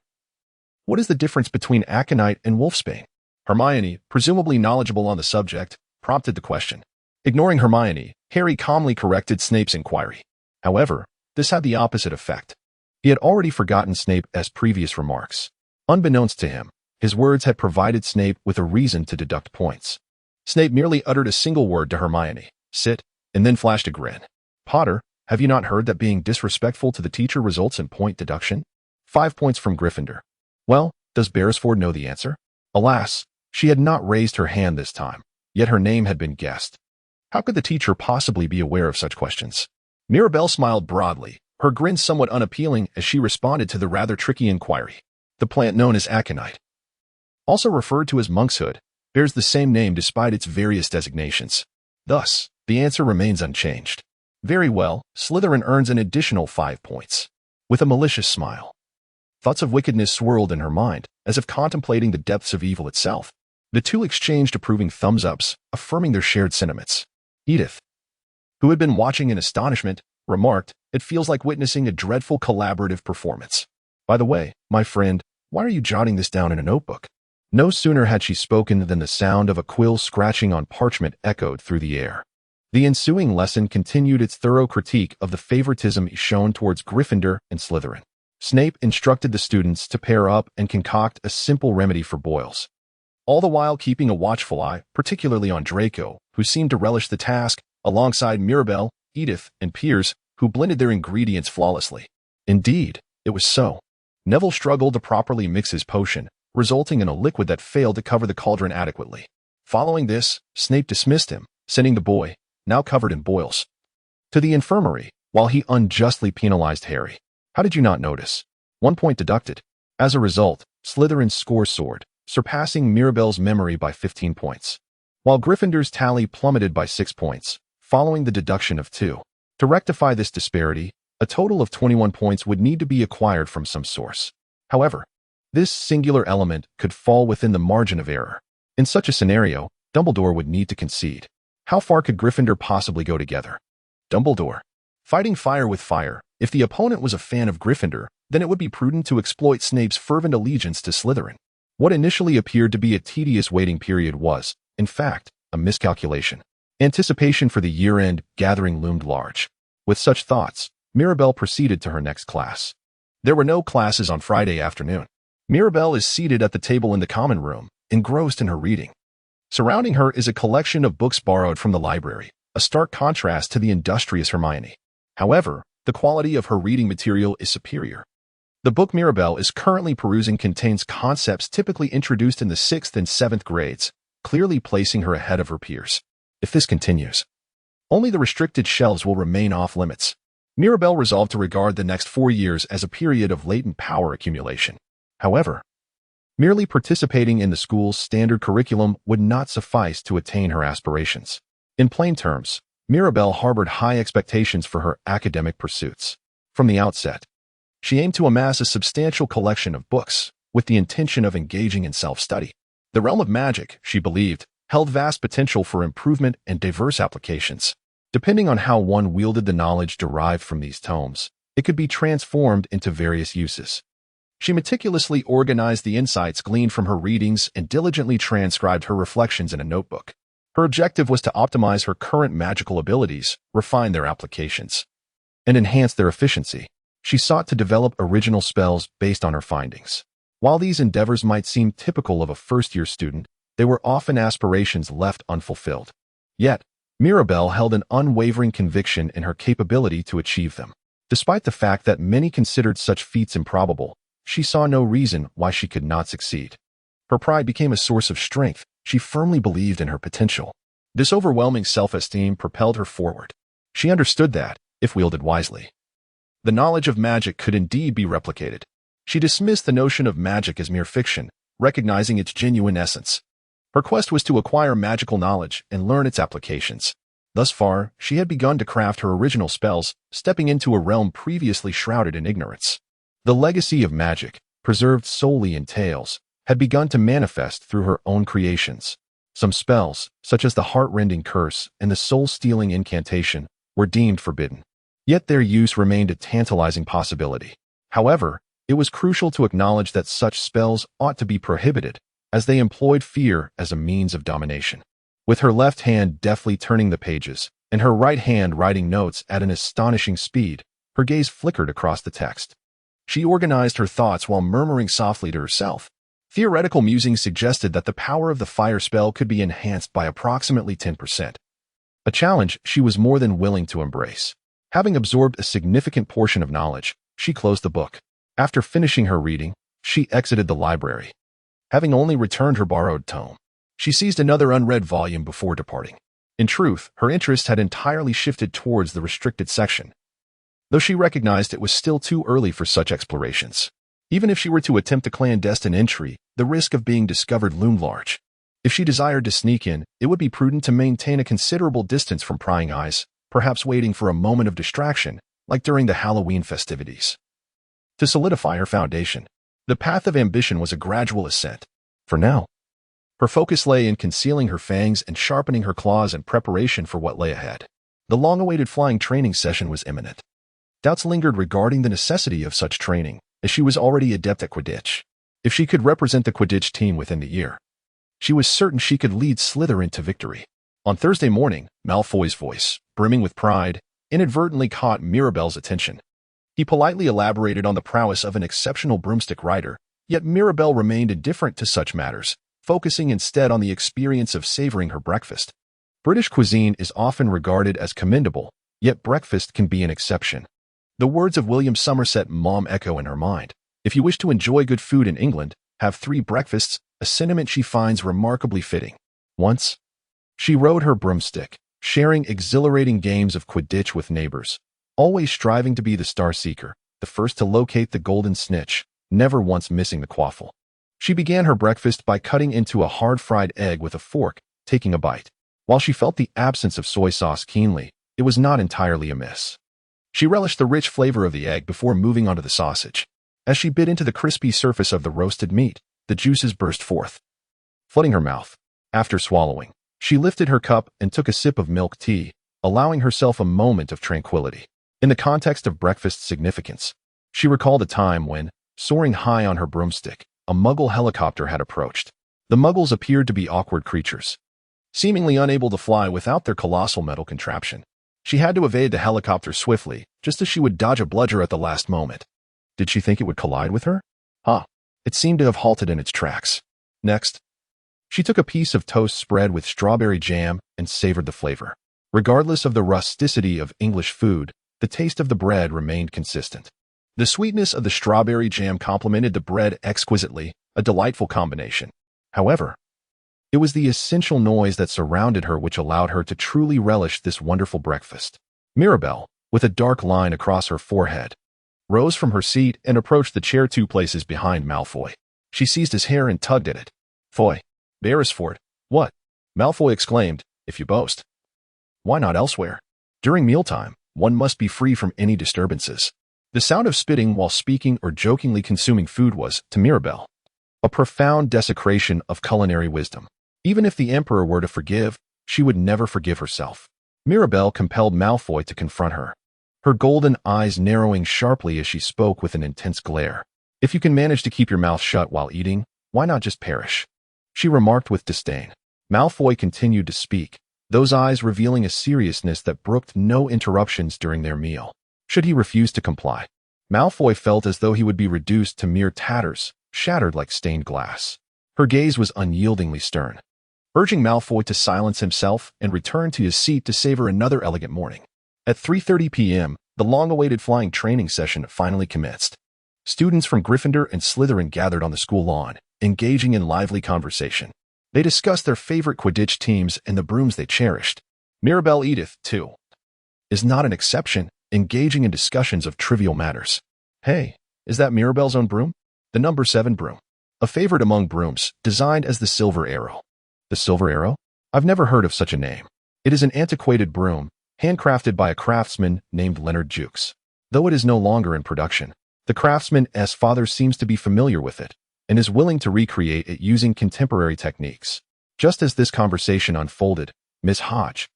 what is the difference between aconite and wolfsbane?" Hermione, presumably knowledgeable on the subject, prompted the question. Ignoring Hermione, Harry calmly corrected Snape's inquiry. However, this had the opposite effect. He had already forgotten Snape's previous remarks. Unbeknownst to him, his words had provided Snape with a reason to deduct points. Snape merely uttered a single word to Hermione, "Sit," and then flashed a grin. "Potter, have you not heard that being disrespectful to the teacher results in point deduction? 5 points from Gryffindor." Well, does Beresford know the answer? Alas, she had not raised her hand this time, yet her name had been guessed. How could the teacher possibly be aware of such questions? Mirabel smiled broadly, her grin somewhat unappealing as she responded to the rather tricky inquiry. The plant known as aconite, also referred to as monkshood, bears the same name despite its various designations. Thus, the answer remains unchanged. Very well, Slytherin earns an additional 5 points. With a malicious smile, thoughts of wickedness swirled in her mind, as if contemplating the depths of evil itself. The two exchanged approving thumbs-ups, affirming their shared sentiments. Edith, who had been watching in astonishment, remarked, "It feels like witnessing a dreadful collaborative performance. By the way, my friend, why are you jotting this down in a notebook?" No sooner had she spoken than the sound of a quill scratching on parchment echoed through the air. The ensuing lesson continued its thorough critique of the favoritism shown towards Gryffindor and Slytherin. Snape instructed the students to pair up and concoct a simple remedy for boils, all the while keeping a watchful eye, particularly on Draco, who seemed to relish the task, alongside Mirabel, Edith, and Piers, who blended their ingredients flawlessly. Indeed, it was so. Neville struggled to properly mix his potion, resulting in a liquid that failed to cover the cauldron adequately. Following this, Snape dismissed him, sending the boy, now covered in boils, to the infirmary, while he unjustly penalized Harry. How did you not notice? 1 point deducted. As a result, Slytherin's score soared, surpassing Mirabel's memory by 15 points, while Gryffindor's tally plummeted by 6 points, following the deduction of 2. To rectify this disparity, a total of 21 points would need to be acquired from some source. However, this singular element could fall within the margin of error. In such a scenario, Dumbledore would need to concede. How far could Gryffindor possibly go together? Dumbledore. Fighting fire with fire. If the opponent was a fan of Gryffindor, then it would be prudent to exploit Snape's fervent allegiance to Slytherin. What initially appeared to be a tedious waiting period was, in fact, a miscalculation. Anticipation for the year-end gathering loomed large. With such thoughts, Mirabel proceeded to her next class. There were no classes on Friday afternoon. Mirabel is seated at the table in the common room, engrossed in her reading. Surrounding her is a collection of books borrowed from the library, a stark contrast to the industrious Hermione. However, the quality of her reading material is superior. The book Mirabel is currently perusing contains concepts typically introduced in the 6th and 7th grades, clearly placing her ahead of her peers. If this continues, only the restricted shelves will remain off limits. Mirabel resolved to regard the next 4 years as a period of latent power accumulation. However, merely participating in the school's standard curriculum would not suffice to attain her aspirations. In plain terms, Mirabel harbored high expectations for her academic pursuits. From the outset, she aimed to amass a substantial collection of books, with the intention of engaging in self-study. The realm of magic, she believed, held vast potential for improvement and diverse applications. Depending on how one wielded the knowledge derived from these tomes, it could be transformed into various uses. She meticulously organized the insights gleaned from her readings and diligently transcribed her reflections in a notebook. Her objective was to optimize her current magical abilities, refine their applications, and enhance their efficiency. She sought to develop original spells based on her findings. While these endeavors might seem typical of a first-year student, they were often aspirations left unfulfilled. Yet, Mirabelle held an unwavering conviction in her capability to achieve them. Despite the fact that many considered such feats improbable, she saw no reason why she could not succeed. Her pride became a source of strength. She firmly believed in her potential. This overwhelming self-esteem propelled her forward. She understood that, if wielded wisely, the knowledge of magic could indeed be replicated. She dismissed the notion of magic as mere fiction, recognizing its genuine essence. Her quest was to acquire magical knowledge and learn its applications. Thus far, she had begun to craft her original spells, stepping into a realm previously shrouded in ignorance. The legacy of magic, preserved solely in tales, had begun to manifest through her own creations. Some spells, such as the heart-rending curse and the soul-stealing incantation, were deemed forbidden. Yet their use remained a tantalizing possibility. However, it was crucial to acknowledge that such spells ought to be prohibited, as they employed fear as a means of domination. With her left hand deftly turning the pages, and her right hand writing notes at an astonishing speed, her gaze flickered across the text. She organized her thoughts while murmuring softly to herself. Theoretical musings suggested that the power of the fire spell could be enhanced by approximately 10%. A challenge she was more than willing to embrace. Having absorbed a significant portion of knowledge, she closed the book. After finishing her reading, she exited the library. Having only returned her borrowed tome, she seized another unread volume before departing. In truth, her interest had entirely shifted towards the restricted section, though she recognized it was still too early for such explorations. Even if she were to attempt a clandestine entry, the risk of being discovered loomed large. If she desired to sneak in, it would be prudent to maintain a considerable distance from prying eyes, perhaps waiting for a moment of distraction, like during the Halloween festivities. To solidify her foundation, the path of ambition was a gradual ascent. For now, her focus lay in concealing her fangs and sharpening her claws in preparation for what lay ahead. The long-awaited flying training session was imminent. Doubts lingered regarding the necessity of such training, as she was already adept at Quidditch. If she could represent the Quidditch team within the year, she was certain she could lead Slytherin to victory. On Thursday morning, Malfoy's voice, brimming with pride, inadvertently caught Mirabelle's attention. He politely elaborated on the prowess of an exceptional broomstick rider, yet Mirabelle remained indifferent to such matters, focusing instead on the experience of savoring her breakfast. British cuisine is often regarded as commendable, yet breakfast can be an exception. The words of William Somerset Maugham echo in her mind. If you wish to enjoy good food in England, have 3 breakfasts, a sentiment she finds remarkably fitting. Once, she rode her broomstick, sharing exhilarating games of Quidditch with neighbors, always striving to be the star seeker, the first to locate the golden snitch, never once missing the quaffle. She began her breakfast by cutting into a hard-fried egg with a fork, taking a bite. While she felt the absence of soy sauce keenly, it was not entirely amiss. She relished the rich flavor of the egg before moving on to the sausage. As she bit into the crispy surface of the roasted meat, the juices burst forth, flooding her mouth. After swallowing, she lifted her cup and took a sip of milk tea, allowing herself a moment of tranquility. In the context of breakfast's significance, she recalled a time when, soaring high on her broomstick, a Muggle helicopter had approached. The Muggles appeared to be awkward creatures, seemingly unable to fly without their colossal metal contraption. She had to evade the helicopter swiftly, just as she would dodge a bludger at the last moment. Did she think it would collide with her? It seemed to have halted in its tracks. Next, she took a piece of toast spread with strawberry jam and savored the flavor. Regardless of the rusticity of English food, the taste of the bread remained consistent. The sweetness of the strawberry jam complemented the bread exquisitely, a delightful combination. However, it was the essential noise that surrounded her which allowed her to truly relish this wonderful breakfast. Mirabelle, with a dark line across her forehead, rose from her seat and approached the chair 2 places behind Malfoy. She seized his hair and tugged at it. "Foy, Beresford, what?" Malfoy exclaimed, "If you boast, why not elsewhere? During mealtime, one must be free from any disturbances." The sound of spitting while speaking or jokingly consuming food was, to Mirabelle, a profound desecration of culinary wisdom. Even if the Emperor were to forgive, she would never forgive herself. Mirabelle compelled Malfoy to confront her, her golden eyes narrowing sharply as she spoke with an intense glare. "If you can manage to keep your mouth shut while eating, why not just perish?" she remarked with disdain. Malfoy continued to speak, those eyes revealing a seriousness that brooked no interruptions during their meal. Should he refuse to comply, Malfoy felt as though he would be reduced to mere tatters, shattered like stained glass. Her gaze was unyieldingly stern, urging Malfoy to silence himself and return to his seat to savor another elegant morning. At 3:30 p.m., the long-awaited flying training session finally commenced. Students from Gryffindor and Slytherin gathered on the school lawn, engaging in lively conversation. They discussed their favorite Quidditch teams and the brooms they cherished. Mirabelle Edith, too, is not an exception, engaging in discussions of trivial matters. Hey, is that Mirabelle's own broom? The number 7 broom. A favorite among brooms, designed as the Silver Arrow. The Silver Arrow? I've never heard of such a name. It is an antiquated broom, handcrafted by a craftsman named Leonard Jukes. Though it is no longer in production, the craftsman's father seems to be familiar with it and is willing to recreate it using contemporary techniques. Just as this conversation unfolded, Miss Hodge,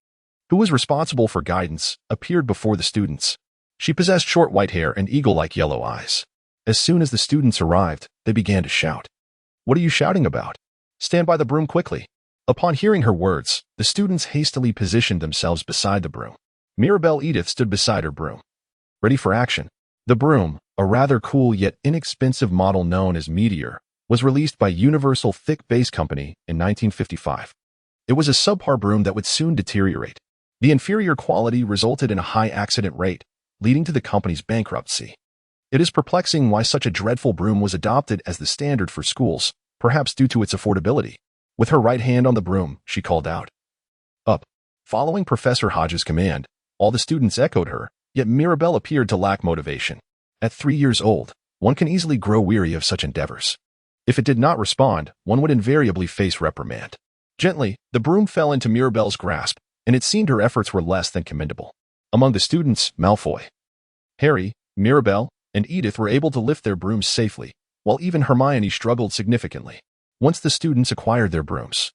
who was responsible for guidance, appeared before the students. She possessed short white hair and eagle-like yellow eyes. As soon as the students arrived, they began to shout. "What are you shouting about? Stand by the broom quickly." Upon hearing her words, the students hastily positioned themselves beside the broom. Mirabelle Edith stood beside her broom, ready for action. The broom, a rather cool yet inexpensive model known as Meteor, was released by Universal Thick Base Company in 1955. It was a subpar broom that would soon deteriorate. The inferior quality resulted in a high accident rate, leading to the company's bankruptcy. It is perplexing why such a dreadful broom was adopted as the standard for schools, perhaps due to its affordability. With her right hand on the broom, she called out, "Up." Following Professor Hodge's command, all the students echoed her, yet Mirabelle appeared to lack motivation. At 3 years old, one can easily grow weary of such endeavors. If it did not respond, one would invariably face reprimand. Gently, the broom fell into Mirabelle's grasp, and it seemed her efforts were less than commendable. Among the students, Malfoy, Harry, Mirabelle, and Edith were able to lift their brooms safely, while even Hermione struggled significantly. Once the students acquired their brooms,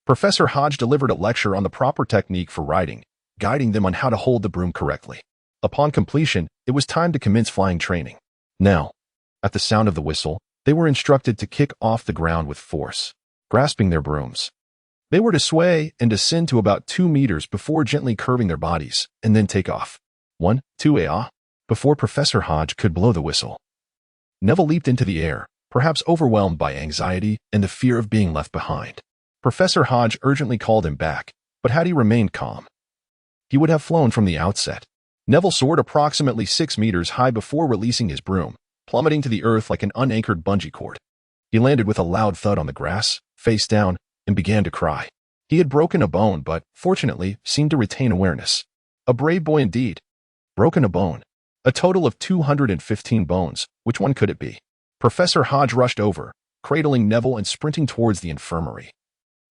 Professor Hodge delivered a lecture on the proper technique for riding, guiding them on how to hold the broom correctly. Upon completion, it was time to commence flying training. Now, at the sound of the whistle, they were instructed to kick off the ground with force, grasping their brooms. They were to sway and descend to about 2 meters before gently curving their bodies, and then take off. 1, 2, ah! Before Professor Hodge could blow the whistle, Neville leaped into the air, perhaps overwhelmed by anxiety and the fear of being left behind. Professor Hodge urgently called him back, but had he remained calm, he would have flown from the outset. Neville soared approximately 6 meters high before releasing his broom, plummeting to the earth like an unanchored bungee cord. He landed with a loud thud on the grass, face down, and began to cry. He had broken a bone, but, fortunately, seemed to retain awareness. A brave boy indeed. Broken a bone. A total of 215 bones. Which one could it be? Professor Hodge rushed over, cradling Neville and sprinting towards the infirmary,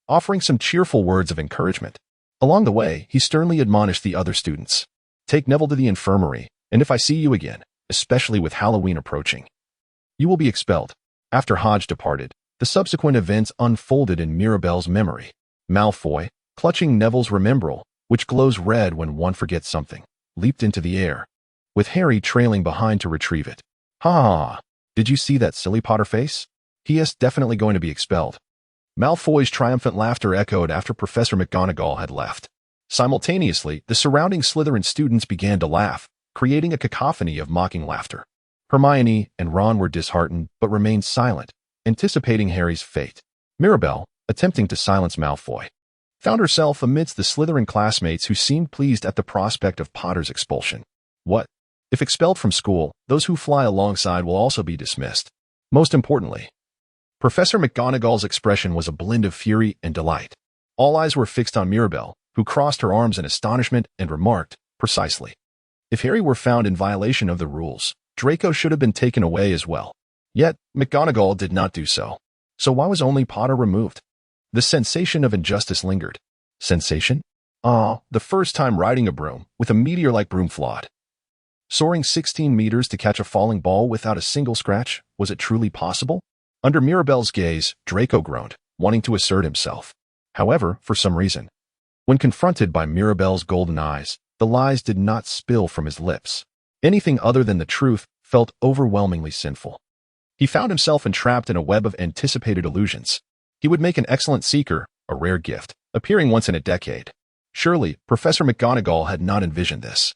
offering some cheerful words of encouragement. Along the way, he sternly admonished the other students. "Take Neville to the infirmary, and if I see you again, especially with Halloween approaching, you will be expelled." After Hodge departed, the subsequent events unfolded in Mirabelle's memory. Malfoy, clutching Neville's remembrall, which glows red when one forgets something, leaped into the air, with Harry trailing behind to retrieve it. "Ha! Did you see that silly Potter face? He is definitely going to be expelled." Malfoy's triumphant laughter echoed after Professor McGonagall had left. Simultaneously, the surrounding Slytherin students began to laugh, creating a cacophony of mocking laughter. Hermione and Ron were disheartened but remained silent, anticipating Harry's fate. Mirabelle, attempting to silence Malfoy, found herself amidst the Slytherin classmates who seemed pleased at the prospect of Potter's expulsion. What? If expelled from school, those who fly alongside will also be dismissed. Most importantly, Professor McGonagall's expression was a blend of fury and delight. All eyes were fixed on Mirabelle, who crossed her arms in astonishment and remarked, "Precisely. If Harry were found in violation of the rules, Draco should have been taken away as well." Yet, McGonagall did not do so. So why was only Potter removed? The sensation of injustice lingered. Sensation? The first time riding a broom, with a meteor-like broom flawed. Soaring 16 meters to catch a falling ball without a single scratch, was it truly possible? Under Mirabelle's gaze, Draco groaned, wanting to assert himself. However, for some reason, when confronted by Mirabelle's golden eyes, the lies did not spill from his lips. Anything other than the truth felt overwhelmingly sinful. He found himself entrapped in a web of anticipated illusions. He would make an excellent seeker, a rare gift, appearing once in a decade. Surely, Professor McGonagall had not envisioned this.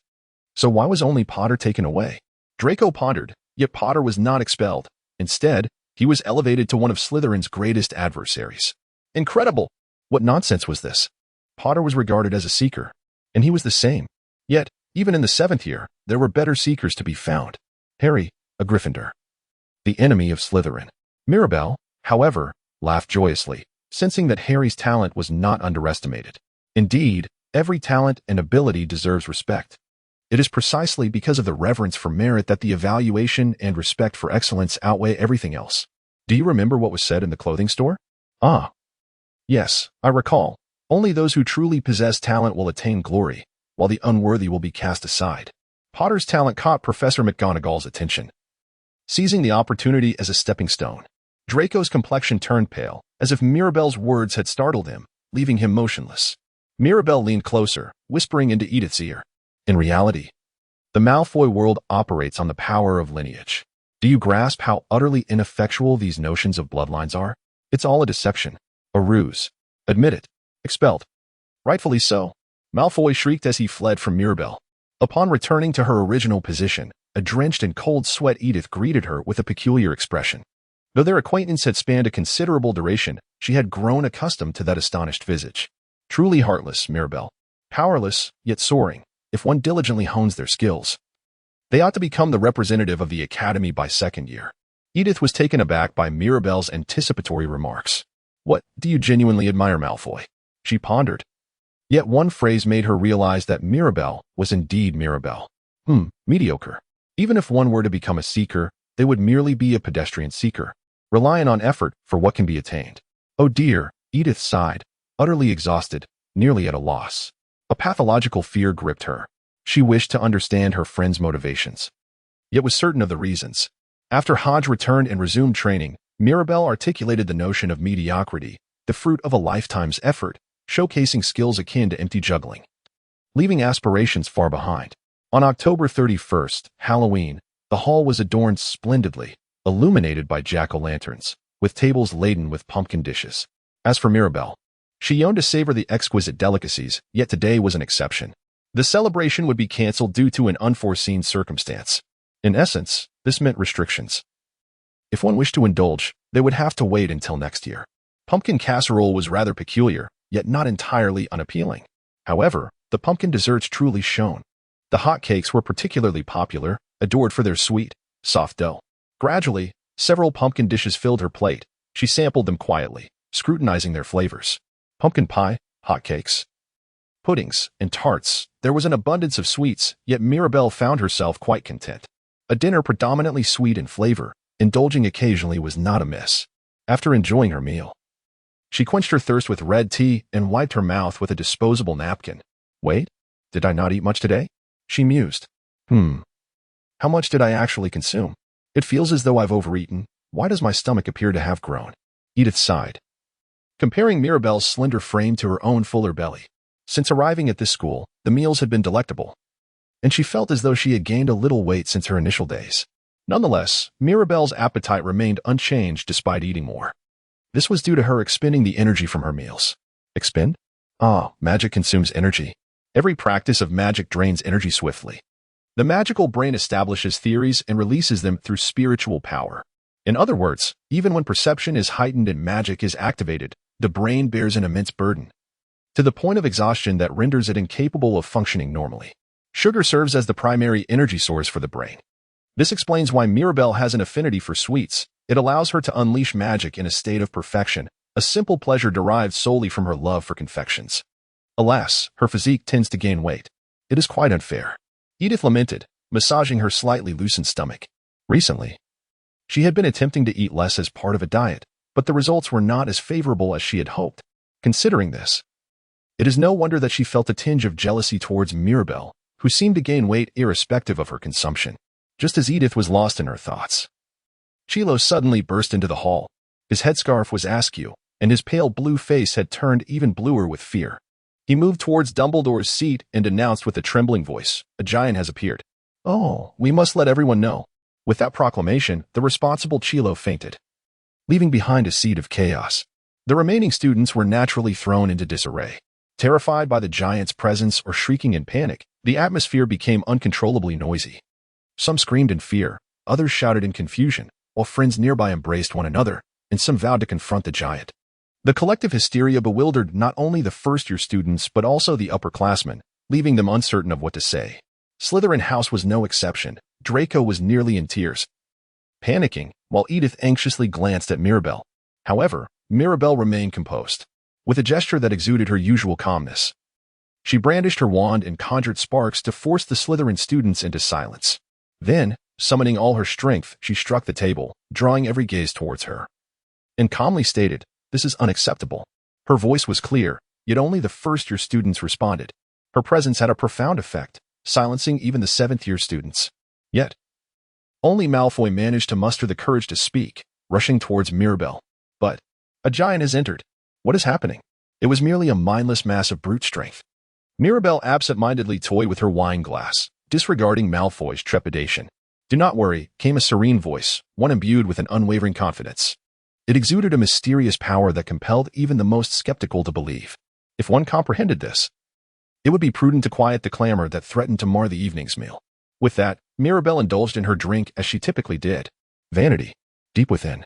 So why was only Potter taken away? Draco pondered, yet Potter was not expelled. Instead, He was elevated to one of Slytherin's greatest adversaries. Incredible! What nonsense was this? Potter was regarded as a seeker, and he was the same. Yet, even in the 7th year, there were better seekers to be found. Harry, a Gryffindor, the enemy of Slytherin. Mirabel, however, laughed joyously, sensing that Harry's talent was not underestimated. Indeed, every talent and ability deserves respect. It is precisely because of the reverence for merit that the evaluation and respect for excellence outweigh everything else. Do you remember what was said in the clothing store? Ah. Yes, I recall. Only those who truly possess talent will attain glory, while the unworthy will be cast aside. Potter's talent caught Professor McGonagall's attention. Seizing the opportunity as a stepping stone, Draco's complexion turned pale, as if Mirabel's words had startled him, leaving him motionless. Mirabel leaned closer, whispering into Edith's ear. In reality, the Malfoy world operates on the power of lineage. Do you grasp how utterly ineffectual these notions of bloodlines are? It's all a deception, a ruse. Admit it. Expelled. Rightfully so. Malfoy shrieked as he fled from Mirabel. Upon returning to her original position, a drenched in cold sweat Edith greeted her with a peculiar expression. Though their acquaintance had spanned a considerable duration, she had grown accustomed to that astonished visage. Truly heartless, Mirabel. Powerless, yet soaring, if one diligently hones their skills. They ought to become the representative of the Academy by 2nd year. Edith was taken aback by Mirabel's anticipatory remarks. What, do you genuinely admire Malfoy? She pondered. Yet one phrase made her realize that Mirabel was indeed Mirabel. Mediocre. Even if one were to become a seeker, they would merely be a pedestrian seeker, relying on effort for what can be attained. Oh dear, Edith sighed, utterly exhausted, nearly at a loss. A pathological fear gripped her. She wished to understand her friend's motivations, yet was certain of the reasons. After Hodge returned and resumed training, Mirabel articulated the notion of mediocrity, the fruit of a lifetime's effort, showcasing skills akin to empty juggling, leaving aspirations far behind. On October 31st, Halloween, the hall was adorned splendidly, illuminated by jack-o'-lanterns, with tables laden with pumpkin dishes. As for Mirabel, she yearned to savor the exquisite delicacies, yet today was an exception. The celebration would be cancelled due to an unforeseen circumstance. In essence, this meant restrictions. If one wished to indulge, they would have to wait until next year. Pumpkin casserole was rather peculiar, yet not entirely unappealing. However, the pumpkin desserts truly shone. The hot cakes were particularly popular, adored for their sweet, soft dough. Gradually, several pumpkin dishes filled her plate. She sampled them quietly, scrutinizing their flavors. Pumpkin pie, hot cakes, puddings, and tarts. There was an abundance of sweets, yet Mirabel found herself quite content. A dinner predominantly sweet in flavor, indulging occasionally was not amiss. After enjoying her meal, she quenched her thirst with red tea and wiped her mouth with a disposable napkin. Wait, did I not eat much today? She mused. How much did I actually consume? It feels as though I've overeaten. Why does my stomach appear to have grown? Edith sighed, comparing Mirabel's slender frame to her own fuller belly. Since arriving at this school, the meals had been delectable, and she felt as though she had gained a little weight since her initial days. Nonetheless, Mirabel's appetite remained unchanged despite eating more. This was due to her expending the energy from her meals. Expend? Magic consumes energy. Every practice of magic drains energy swiftly. The magical brain establishes theories and releases them through spiritual power. In other words, even when perception is heightened and magic is activated, the brain bears an immense burden, to the point of exhaustion that renders it incapable of functioning normally. Sugar serves as the primary energy source for the brain. This explains why Mirabel has an affinity for sweets. It allows her to unleash magic in a state of perfection, a simple pleasure derived solely from her love for confections. Alas, her physique tends to gain weight. It is quite unfair. Edith lamented, massaging her slightly loosened stomach. Recently, she had been attempting to eat less as part of a diet, but the results were not as favorable as she had hoped. Considering this, it is no wonder that she felt a tinge of jealousy towards Mirabel, who seemed to gain weight irrespective of her consumption. Just as Edith was lost in her thoughts, Chilo suddenly burst into the hall. His headscarf was askew, and his pale blue face had turned even bluer with fear. He moved towards Dumbledore's seat and announced with a trembling voice, "A giant has appeared. Oh, we must let everyone know." With that proclamation, the responsible Chilo fainted, leaving behind a seed of chaos. The remaining students were naturally thrown into disarray. Terrified by the giant's presence or shrieking in panic, the atmosphere became uncontrollably noisy. Some screamed in fear, others shouted in confusion, while friends nearby embraced one another, and some vowed to confront the giant. The collective hysteria bewildered not only the first-year students but also the upperclassmen, leaving them uncertain of what to say. Slytherin House was no exception. Draco was nearly in tears, panicking, while Edith anxiously glanced at Mirabelle. However, Mirabelle remained composed. With a gesture that exuded her usual calmness, she brandished her wand and conjured sparks to force the Slytherin students into silence. Then, summoning all her strength, she struck the table, drawing every gaze towards her, and calmly stated, "This is unacceptable." Her voice was clear, yet only the first-year students responded. Her presence had a profound effect, silencing even the seventh-year students. Yet, only Malfoy managed to muster the courage to speak, rushing towards Mirabelle. "But, a giant has entered. What is happening?" It was merely a mindless mass of brute strength. Mirabelle absent-mindedly toyed with her wine glass, disregarding Malfoy's trepidation. "Do not worry," came a serene voice, one imbued with an unwavering confidence. It exuded a mysterious power that compelled even the most skeptical to believe. If one comprehended this, it would be prudent to quiet the clamor that threatened to mar the evening's meal. With that, Mirabelle indulged in her drink as she typically did. Vanity, deep within,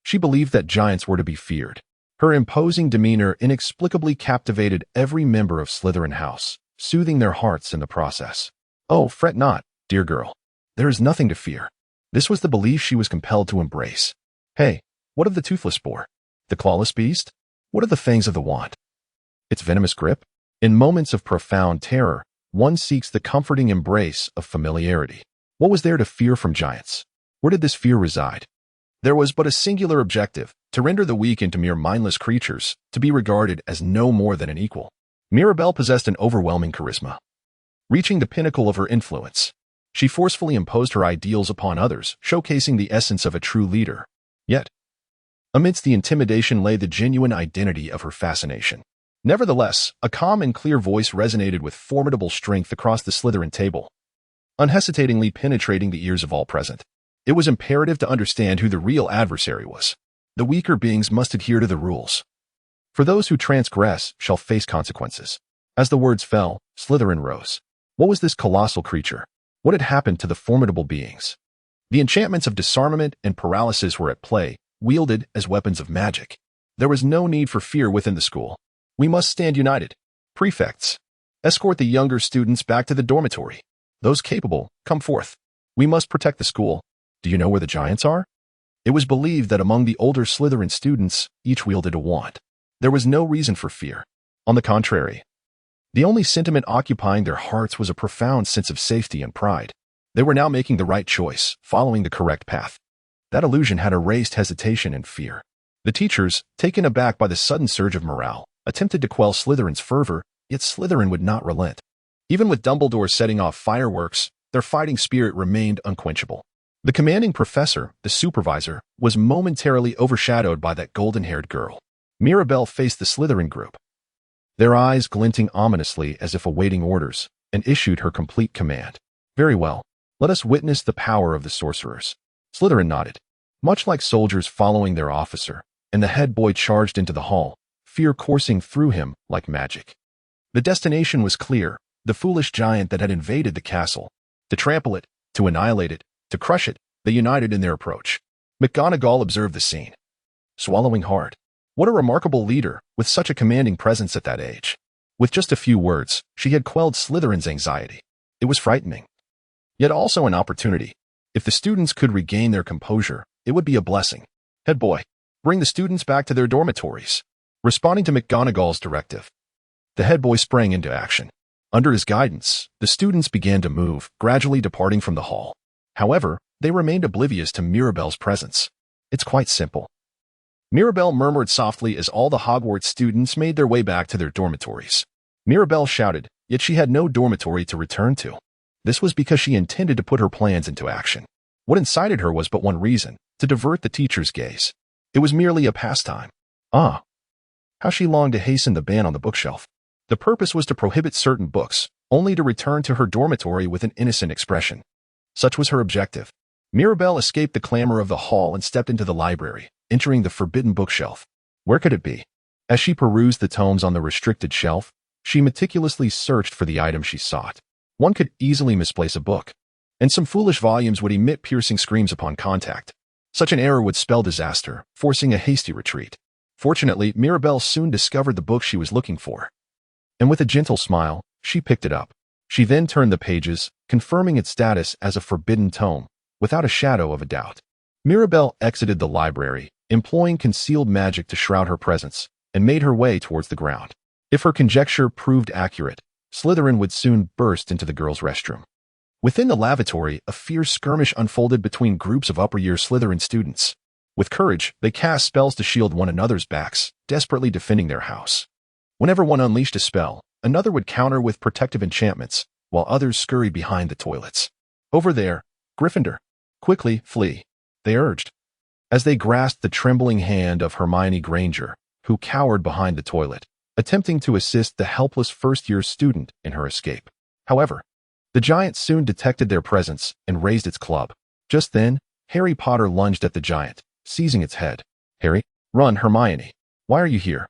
she believed that giants were to be feared. Her imposing demeanor inexplicably captivated every member of Slytherin House, soothing their hearts in the process. "Oh, fret not, dear girl. There is nothing to fear." This was the belief she was compelled to embrace. "Hey, what of the toothless spore? The clawless beast? What of the fangs of the wand? Its venomous grip?" In moments of profound terror, one seeks the comforting embrace of familiarity. What was there to fear from giants? Where did this fear reside? There was but a singular objective: to render the weak into mere mindless creatures, to be regarded as no more than an equal. Mirabelle possessed an overwhelming charisma. Reaching the pinnacle of her influence, she forcefully imposed her ideals upon others, showcasing the essence of a true leader. Yet, amidst the intimidation lay the genuine identity of her fascination. Nevertheless, a calm and clear voice resonated with formidable strength across the Slytherin table, unhesitatingly penetrating the ears of all present. It was imperative to understand who the real adversary was. The weaker beings must adhere to the rules. "For those who transgress shall face consequences." As the words fell, Slytherin rose. What was this colossal creature? What had happened to the formidable beings? The enchantments of disarmament and paralysis were at play, wielded as weapons of magic. There was no need for fear within the school. "We must stand united. Prefects, escort the younger students back to the dormitory. Those capable, come forth. We must protect the school. Do you know where the giants are?" It was believed that among the older Slytherin students, each wielded a wand. There was no reason for fear. On the contrary, the only sentiment occupying their hearts was a profound sense of safety and pride. They were now making the right choice, following the correct path. That illusion had erased hesitation and fear. The teachers, taken aback by the sudden surge of morale, attempted to quell Slytherin's fervor, yet Slytherin would not relent. Even with Dumbledore setting off fireworks, their fighting spirit remained unquenchable. The commanding professor, the supervisor, was momentarily overshadowed by that golden-haired girl. Mirabelle faced the Slytherin group, their eyes glinting ominously as if awaiting orders, and issued her complete command. "Very well. Let us witness the power of the sorcerers." Slytherin nodded. Much like soldiers following their officer, and the head boy charged into the hall, fear coursing through him like magic. The destination was clear: the foolish giant that had invaded the castle. To trample it, to annihilate it, to crush it, they united in their approach. McGonagall observed the scene, swallowing hard. What a remarkable leader, with such a commanding presence at that age. With just a few words, she had quelled Slytherin's anxiety. It was frightening, yet also an opportunity. If the students could regain their composure, it would be a blessing. "Head boy, bring the students back to their dormitories." Responding to McGonagall's directive, the head boy sprang into action. Under his guidance, the students began to move, gradually departing from the hall. However, they remained oblivious to Mirabelle's presence. "It's quite simple," Mirabelle murmured softly as all the Hogwarts students made their way back to their dormitories. Mirabelle shouted, yet she had no dormitory to return to. This was because she intended to put her plans into action. What incited her was but one reason: to divert the teacher's gaze. It was merely a pastime. Ah, how she longed to hasten the ban on the bookshelf. The purpose was to prohibit certain books, only to return to her dormitory with an innocent expression. Such was her objective. Mirabelle escaped the clamor of the hall and stepped into the library, entering the forbidden bookshelf. Where could it be? As she perused the tomes on the restricted shelf, she meticulously searched for the item she sought. One could easily misplace a book, and some foolish volumes would emit piercing screams upon contact. Such an error would spell disaster, forcing a hasty retreat. Fortunately, Mirabelle soon discovered the book she was looking for, and with a gentle smile, she picked it up. She then turned the pages, confirming its status as a forbidden tome, without a shadow of a doubt. Mirabelle exited the library, employing concealed magic to shroud her presence, and made her way towards the ground. If her conjecture proved accurate, Slytherin would soon burst into the girls' restroom. Within the lavatory, a fierce skirmish unfolded between groups of upper-year Slytherin students. With courage, they cast spells to shield one another's backs, desperately defending their house. Whenever one unleashed a spell, another would counter with protective enchantments, while others scurried behind the toilets. Over there, Gryffindor. Quickly, flee, they urged, as they grasped the trembling hand of Hermione Granger, who cowered behind the toilet, attempting to assist the helpless first-year student in her escape. However, the giant soon detected their presence and raised its club. Just then, Harry Potter lunged at the giant, seizing its head. "Harry, run, Hermione. Why are you here?"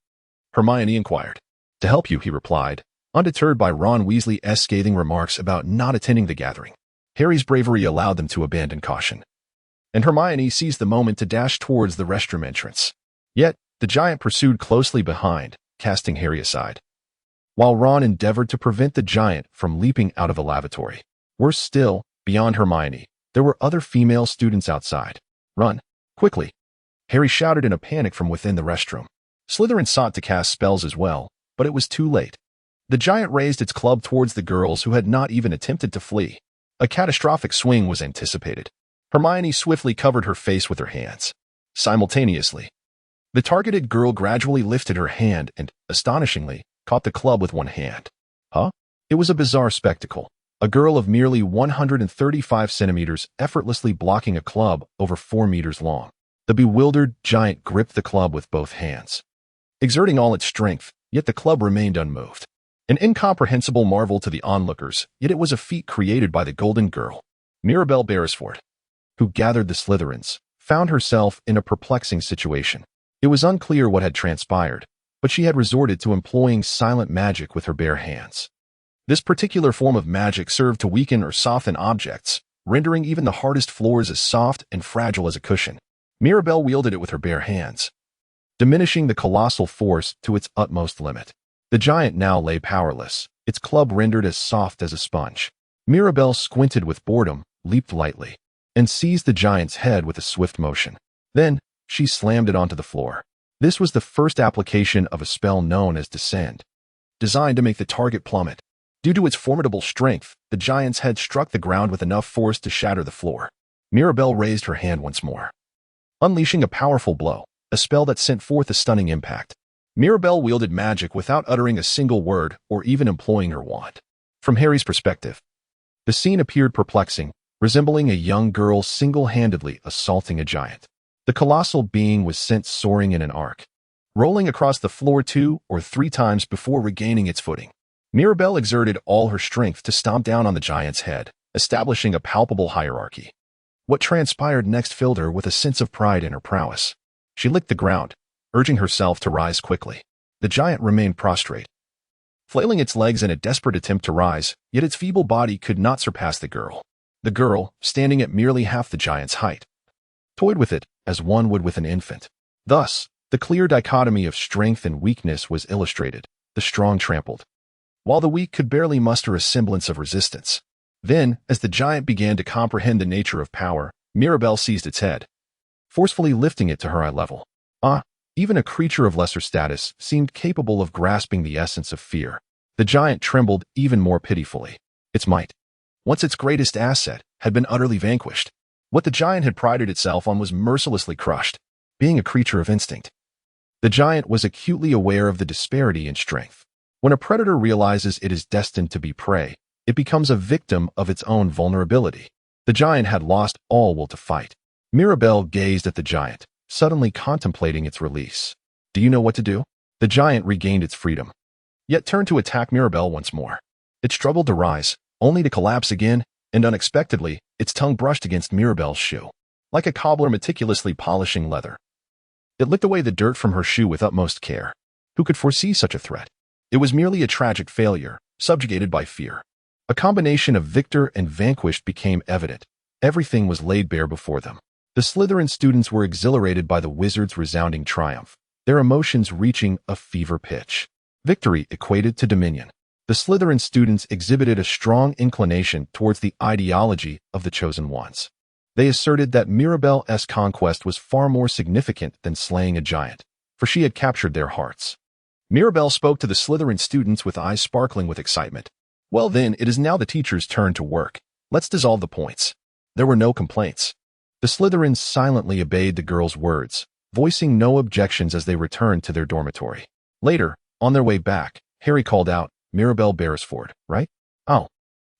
Hermione inquired. "To help you," he replied, undeterred by Ron Weasley's scathing remarks about not attending the gathering. Harry's bravery allowed them to abandon caution, and Hermione seized the moment to dash towards the restroom entrance. Yet, the giant pursued closely behind, casting Harry aside, while Ron endeavored to prevent the giant from leaping out of the lavatory. Worse still, beyond Hermione, there were other female students outside. "Run, quickly!" Harry shouted in a panic from within the restroom. Slytherin sought to cast spells as well, but it was too late. The giant raised its club towards the girls who had not even attempted to flee. A catastrophic swing was anticipated. Hermione swiftly covered her face with her hands. Simultaneously, the targeted girl gradually lifted her hand and, astonishingly, caught the club with one hand. Huh? It was a bizarre spectacle. A girl of merely 135 centimeters effortlessly blocking a club over 4 meters long. The bewildered giant gripped the club with both hands, exerting all its strength, yet the club remained unmoved. An incomprehensible marvel to the onlookers, yet it was a feat created by the Golden Girl. Mirabelle Beresford, who gathered the Slytherins, found herself in a perplexing situation. It was unclear what had transpired, but she had resorted to employing silent magic with her bare hands. This particular form of magic served to weaken or soften objects, rendering even the hardest floors as soft and fragile as a cushion. Mirabelle wielded it with her bare hands, diminishing the colossal force to its utmost limit. The giant now lay powerless, its club rendered as soft as a sponge. Mirabelle squinted with boredom, leaped lightly, and seized the giant's head with a swift motion. Then, she slammed it onto the floor. This was the first application of a spell known as Descend, designed to make the target plummet. Due to its formidable strength, the giant's head struck the ground with enough force to shatter the floor. Mirabelle raised her hand once more, unleashing a powerful blow, a spell that sent forth a stunning impact. Mirabelle wielded magic without uttering a single word or even employing her wand. From Harry's perspective, the scene appeared perplexing, resembling a young girl single-handedly assaulting a giant. The colossal being was sent soaring in an arc, rolling across the floor 2 or 3 times before regaining its footing. Mirabelle exerted all her strength to stomp down on the giant's head, establishing a palpable hierarchy. What transpired next filled her with a sense of pride in her prowess. She licked the ground, urging herself to rise quickly. The giant remained prostrate, flailing its legs in a desperate attempt to rise, yet its feeble body could not surpass the girl. The girl, standing at merely half the giant's height, toyed with it as one would with an infant. Thus, the clear dichotomy of strength and weakness was illustrated. The strong trampled, while the weak could barely muster a semblance of resistance. Then, as the giant began to comprehend the nature of power, Mirabelle seized its head, forcefully lifting it to her eye level. Even a creature of lesser status seemed capable of grasping the essence of fear. The giant trembled even more pitifully. Its might, once its greatest asset, had been utterly vanquished. What the giant had prided itself on was mercilessly crushed. Being a creature of instinct, the giant was acutely aware of the disparity in strength. When a predator realizes it is destined to be prey, it becomes a victim of its own vulnerability. The giant had lost all will to fight. Mirabelle gazed at the giant, suddenly contemplating its release. "Do you know what to do?" The giant regained its freedom, yet turned to attack Mirabelle once more. It struggled to rise, only to collapse again, and unexpectedly, its tongue brushed against Mirabelle's shoe. Like a cobbler meticulously polishing leather, it licked away the dirt from her shoe with utmost care. Who could foresee such a threat? It was merely a tragic failure, subjugated by fear. A combination of victor and vanquished became evident. Everything was laid bare before them. The Slytherin students were exhilarated by the wizard's resounding triumph, their emotions reaching a fever pitch. Victory equated to dominion. The Slytherin students exhibited a strong inclination towards the ideology of the Chosen Ones. They asserted that Mirabelle's conquest was far more significant than slaying a giant, for she had captured their hearts. Mirabelle spoke to the Slytherin students with eyes sparkling with excitement. Well then, it is now the teacher's turn to work. Let's dissolve the points. There were no complaints. The Slytherins silently obeyed the girl's words, voicing no objections as they returned to their dormitory. Later, on their way back, Harry called out, "Mirabelle Beresford, right? Oh,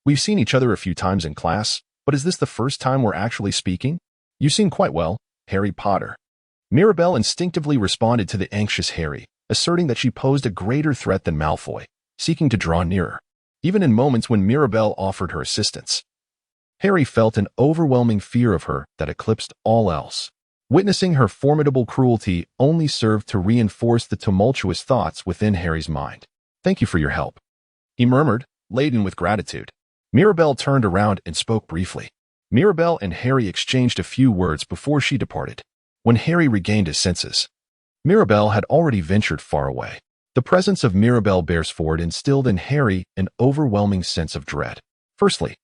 we've seen each other a few times in class, but is this the first time we're actually speaking? You seem quite well, Harry Potter." Mirabelle instinctively responded to the anxious Harry, asserting that she posed a greater threat than Malfoy, seeking to draw nearer. Even in moments when Mirabelle offered her assistance, Harry felt an overwhelming fear of her that eclipsed all else. Witnessing her formidable cruelty only served to reinforce the tumultuous thoughts within Harry's mind. "Thank you for your help," he murmured, laden with gratitude. Mirabelle turned around and spoke briefly. Mirabelle and Harry exchanged a few words before she departed. When Harry regained his senses, Mirabelle had already ventured far away. The presence of Mirabelle Beresford instilled in Harry an overwhelming sense of dread. Firstly,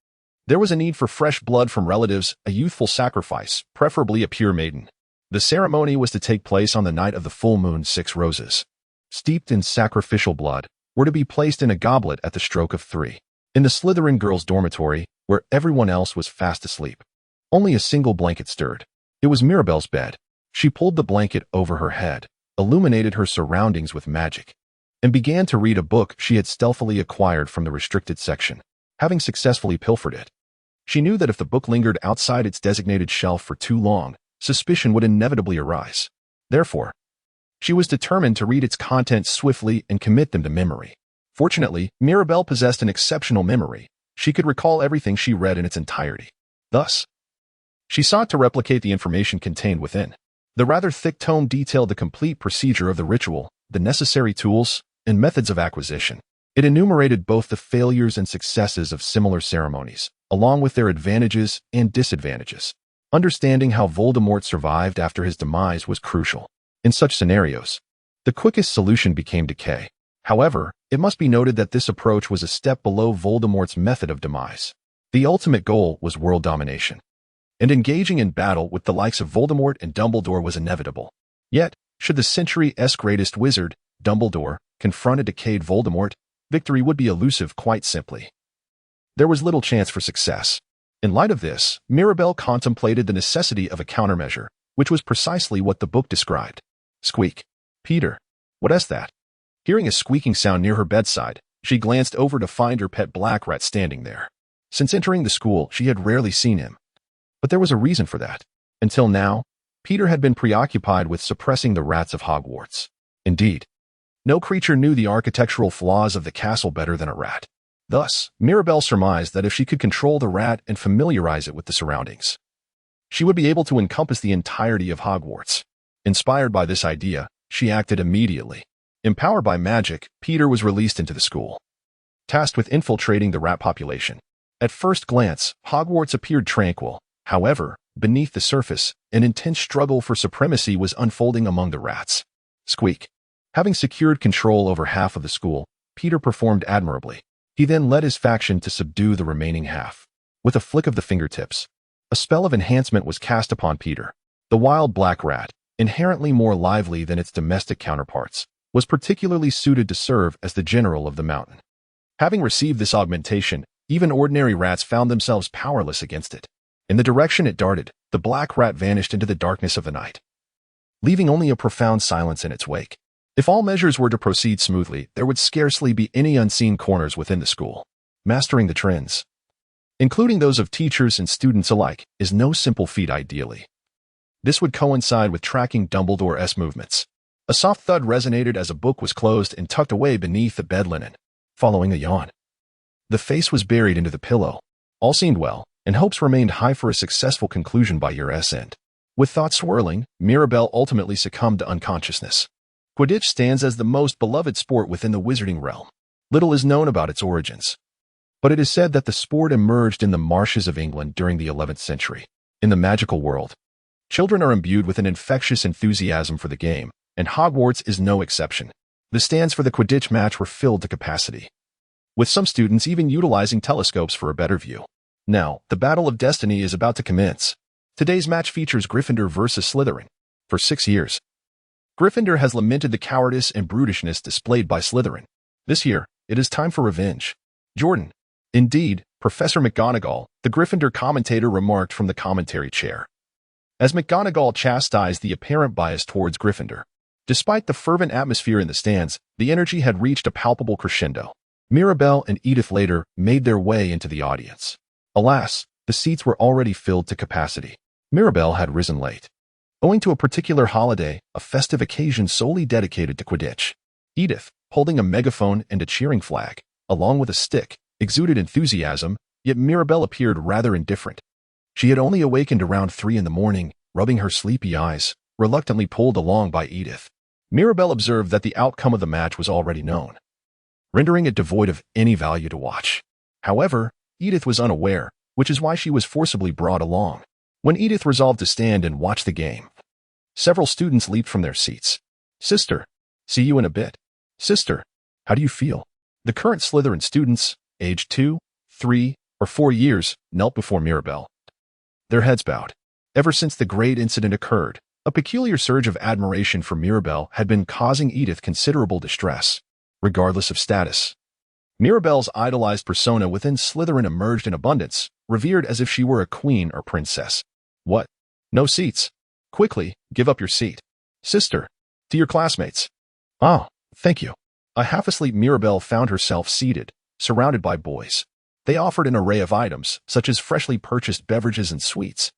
there was a need for fresh blood from relatives, a youthful sacrifice, preferably a pure maiden. The ceremony was to take place on the night of the full moon. 6 roses, steeped in sacrificial blood, were to be placed in a goblet at the stroke of 3. In the Slytherin girls' dormitory, where everyone else was fast asleep, only a single blanket stirred. It was Mirabelle's bed. She pulled the blanket over her head, illuminated her surroundings with magic, and began to read a book she had stealthily acquired from the restricted section. Having successfully pilfered it, she knew that if the book lingered outside its designated shelf for too long, suspicion would inevitably arise. Therefore, she was determined to read its contents swiftly and commit them to memory. Fortunately, Mirabelle possessed an exceptional memory. She could recall everything she read in its entirety. Thus, she sought to replicate the information contained within. The rather thick tome detailed the complete procedure of the ritual, the necessary tools, and methods of acquisition. It enumerated both the failures and successes of similar ceremonies, along with their advantages and disadvantages. Understanding how Voldemort survived after his demise was crucial. In such scenarios, the quickest solution became decay. However, it must be noted that this approach was a step below Voldemort's method of demise. The ultimate goal was world domination, and engaging in battle with the likes of Voldemort and Dumbledore was inevitable. Yet, should the century's greatest wizard, Dumbledore, confront a decayed Voldemort, victory would be elusive quite simply. There was little chance for success. In light of this, Mirabelle contemplated the necessity of a countermeasure, which was precisely what the book described. Squeak. "Peter, what's that?" Hearing a squeaking sound near her bedside, she glanced over to find her pet black rat standing there. Since entering the school, she had rarely seen him. But there was a reason for that. Until now, Peter had been preoccupied with suppressing the rats of Hogwarts. Indeed, no creature knew the architectural flaws of the castle better than a rat. Thus, Mirabelle surmised that if she could control the rat and familiarize it with the surroundings, she would be able to encompass the entirety of Hogwarts. Inspired by this idea, she acted immediately. Empowered by magic, Peter was released into the school, tasked with infiltrating the rat population. At first glance, Hogwarts appeared tranquil. However, beneath the surface, an intense struggle for supremacy was unfolding among the rats. Squeak. Having secured control over half of the school, Peter performed admirably. He then led his faction to subdue the remaining half. With a flick of the fingertips, a spell of enhancement was cast upon Peter. The wild black rat, inherently more lively than its domestic counterparts, was particularly suited to serve as the general of the mountain. Having received this augmentation, even ordinary rats found themselves powerless against it. In the direction it darted, the black rat vanished into the darkness of the night, leaving only a profound silence in its wake. If all measures were to proceed smoothly, there would scarcely be any unseen corners within the school. Mastering the trends, including those of teachers and students alike, is no simple feat ideally. This would coincide with tracking Dumbledore's movements. A soft thud resonated as a book was closed and tucked away beneath the bed linen, following a yawn. The face was buried into the pillow. All seemed well, and hopes remained high for a successful conclusion by year's end. With thoughts swirling, Mirabelle ultimately succumbed to unconsciousness. Quidditch stands as the most beloved sport within the wizarding realm. Little is known about its origins, but it is said that the sport emerged in the marshes of England during the 11th century. In the magical world, Children are imbued with an infectious enthusiasm for the game, and Hogwarts is no exception. The stands for the Quidditch match were filled to capacity, with some students even utilizing telescopes for a better view. Now, the Battle of Destiny is about to commence. Today's match features Gryffindor versus Slytherin. For 6 years, Gryffindor has lamented the cowardice and brutishness displayed by Slytherin. This year, it is time for revenge. Jordan. Indeed, Professor McGonagall, the Gryffindor commentator, remarked from the commentary chair, as McGonagall chastised the apparent bias towards Gryffindor. Despite the fervent atmosphere in the stands, the energy had reached a palpable crescendo. Mirabelle and Edith later made their way into the audience. Alas, the seats were already filled to capacity. Mirabelle had risen late, owing to a particular holiday, a festive occasion solely dedicated to Quidditch. Edith, holding a megaphone and a cheering flag, along with a stick, exuded enthusiasm, yet Mirabelle appeared rather indifferent. She had only awakened around 3 in the morning, rubbing her sleepy eyes, reluctantly pulled along by Edith. Mirabelle observed that the outcome of the match was already known, rendering it devoid of any value to watch. However, Edith was unaware, which is why she was forcibly brought along. When Edith resolved to stand and watch the game, several students leaped from their seats. "Sister, see you in a bit. Sister, how do you feel?" The current Slytherin students, aged 2, 3, or 4 years, knelt before Mirabelle, their heads bowed. Ever since the great incident occurred, a peculiar surge of admiration for Mirabelle had been causing Edith considerable distress. Regardless of status, Mirabelle's idolized persona within Slytherin emerged in abundance, revered as if she were a queen or princess. "What? No seats? Quickly, give up your seat. Sister, to your classmates." "Oh, thank you." A half-asleep Mirabelle found herself seated, surrounded by boys. They offered an array of items, such as freshly purchased beverages and sweets.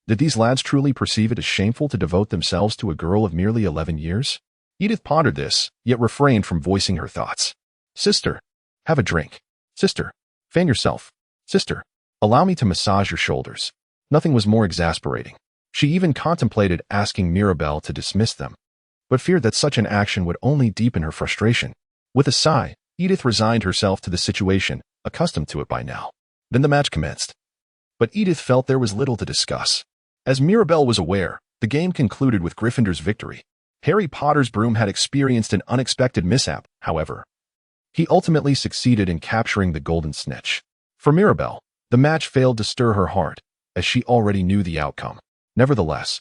Did these lads truly perceive it as shameful to devote themselves to a girl of merely 11 years? Edith pondered this, yet refrained from voicing her thoughts. "Sister, have a drink. Sister, fan yourself. Sister, allow me to massage your shoulders." Nothing was more exasperating. She even contemplated asking Mirabelle to dismiss them, but feared that such an action would only deepen her frustration. With a sigh, Edith resigned herself to the situation, accustomed to it by now. Then the match commenced. But Edith felt there was little to discuss. As Mirabelle was aware, the game concluded with Gryffindor's victory. Harry Potter's broom had experienced an unexpected mishap, however. He ultimately succeeded in capturing the golden snitch. For Mirabelle, the match failed to stir her heart, as she already knew the outcome. Nevertheless,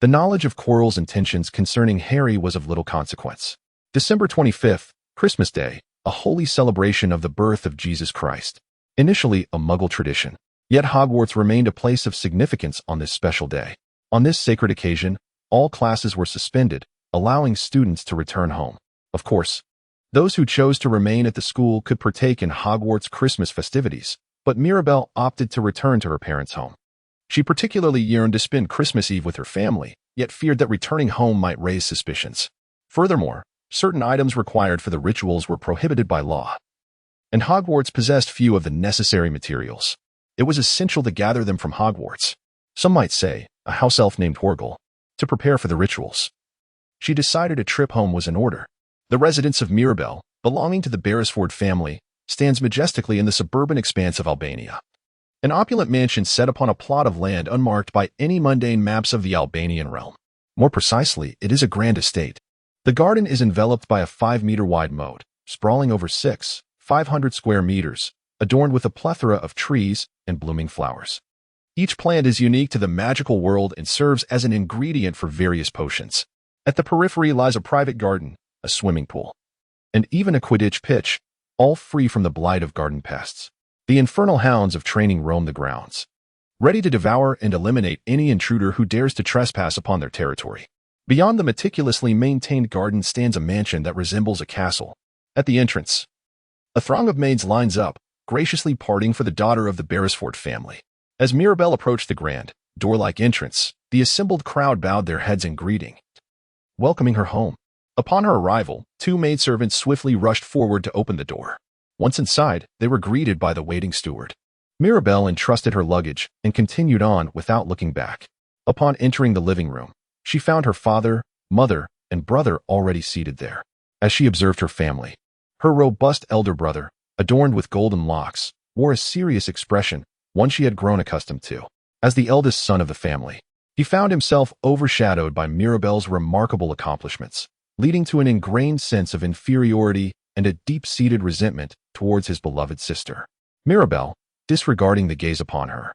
the knowledge of Quirrell's intentions concerning Harry was of little consequence. December 25th, Christmas Day, a holy celebration of the birth of Jesus Christ. Initially a Muggle tradition, yet Hogwarts remained a place of significance on this special day. On this sacred occasion, all classes were suspended, allowing students to return home. Of course, those who chose to remain at the school could partake in Hogwarts Christmas festivities, but Mirabelle opted to return to her parents' home. She particularly yearned to spend Christmas Eve with her family, yet feared that returning home might raise suspicions. Furthermore, certain items required for the rituals were prohibited by law, and Hogwarts possessed few of the necessary materials. It was essential to gather them from Hogwarts, some might say, a house elf named Horgle, to prepare for the rituals. She decided a trip home was in order. The residence of Mirabelle, belonging to the Beresford family, stands majestically in the suburban expanse of Albania. An opulent mansion set upon a plot of land unmarked by any mundane maps of the Albanian realm. More precisely, it is a grand estate. The garden is enveloped by a 5-meter-wide moat, sprawling over 500 square meters, adorned with a plethora of trees and blooming flowers. Each plant is unique to the magical world and serves as an ingredient for various potions. At the periphery lies a private garden, a swimming pool, and even a Quidditch pitch, all free from the blight of garden pests. The infernal hounds of training roam the grounds, ready to devour and eliminate any intruder who dares to trespass upon their territory. Beyond the meticulously maintained garden stands a mansion that resembles a castle. At the entrance, a throng of maids lines up, graciously parting for the daughter of the Beresford family. As Mirabelle approached the grand, door-like entrance, the assembled crowd bowed their heads in greeting, welcoming her home. Upon her arrival, 2 maidservants swiftly rushed forward to open the door. Once inside, they were greeted by the waiting steward. Mirabelle entrusted her luggage and continued on without looking back. Upon entering the living room, she found her father, mother, and brother already seated there. As she observed her family, her robust elder brother, adorned with golden locks, wore a serious expression, one she had grown accustomed to. As the eldest son of the family, He found himself overshadowed by Mirabelle's remarkable accomplishments, leading to an ingrained sense of inferiority and a deep-seated resentment towards his beloved sister. Mirabelle, disregarding the gaze upon her,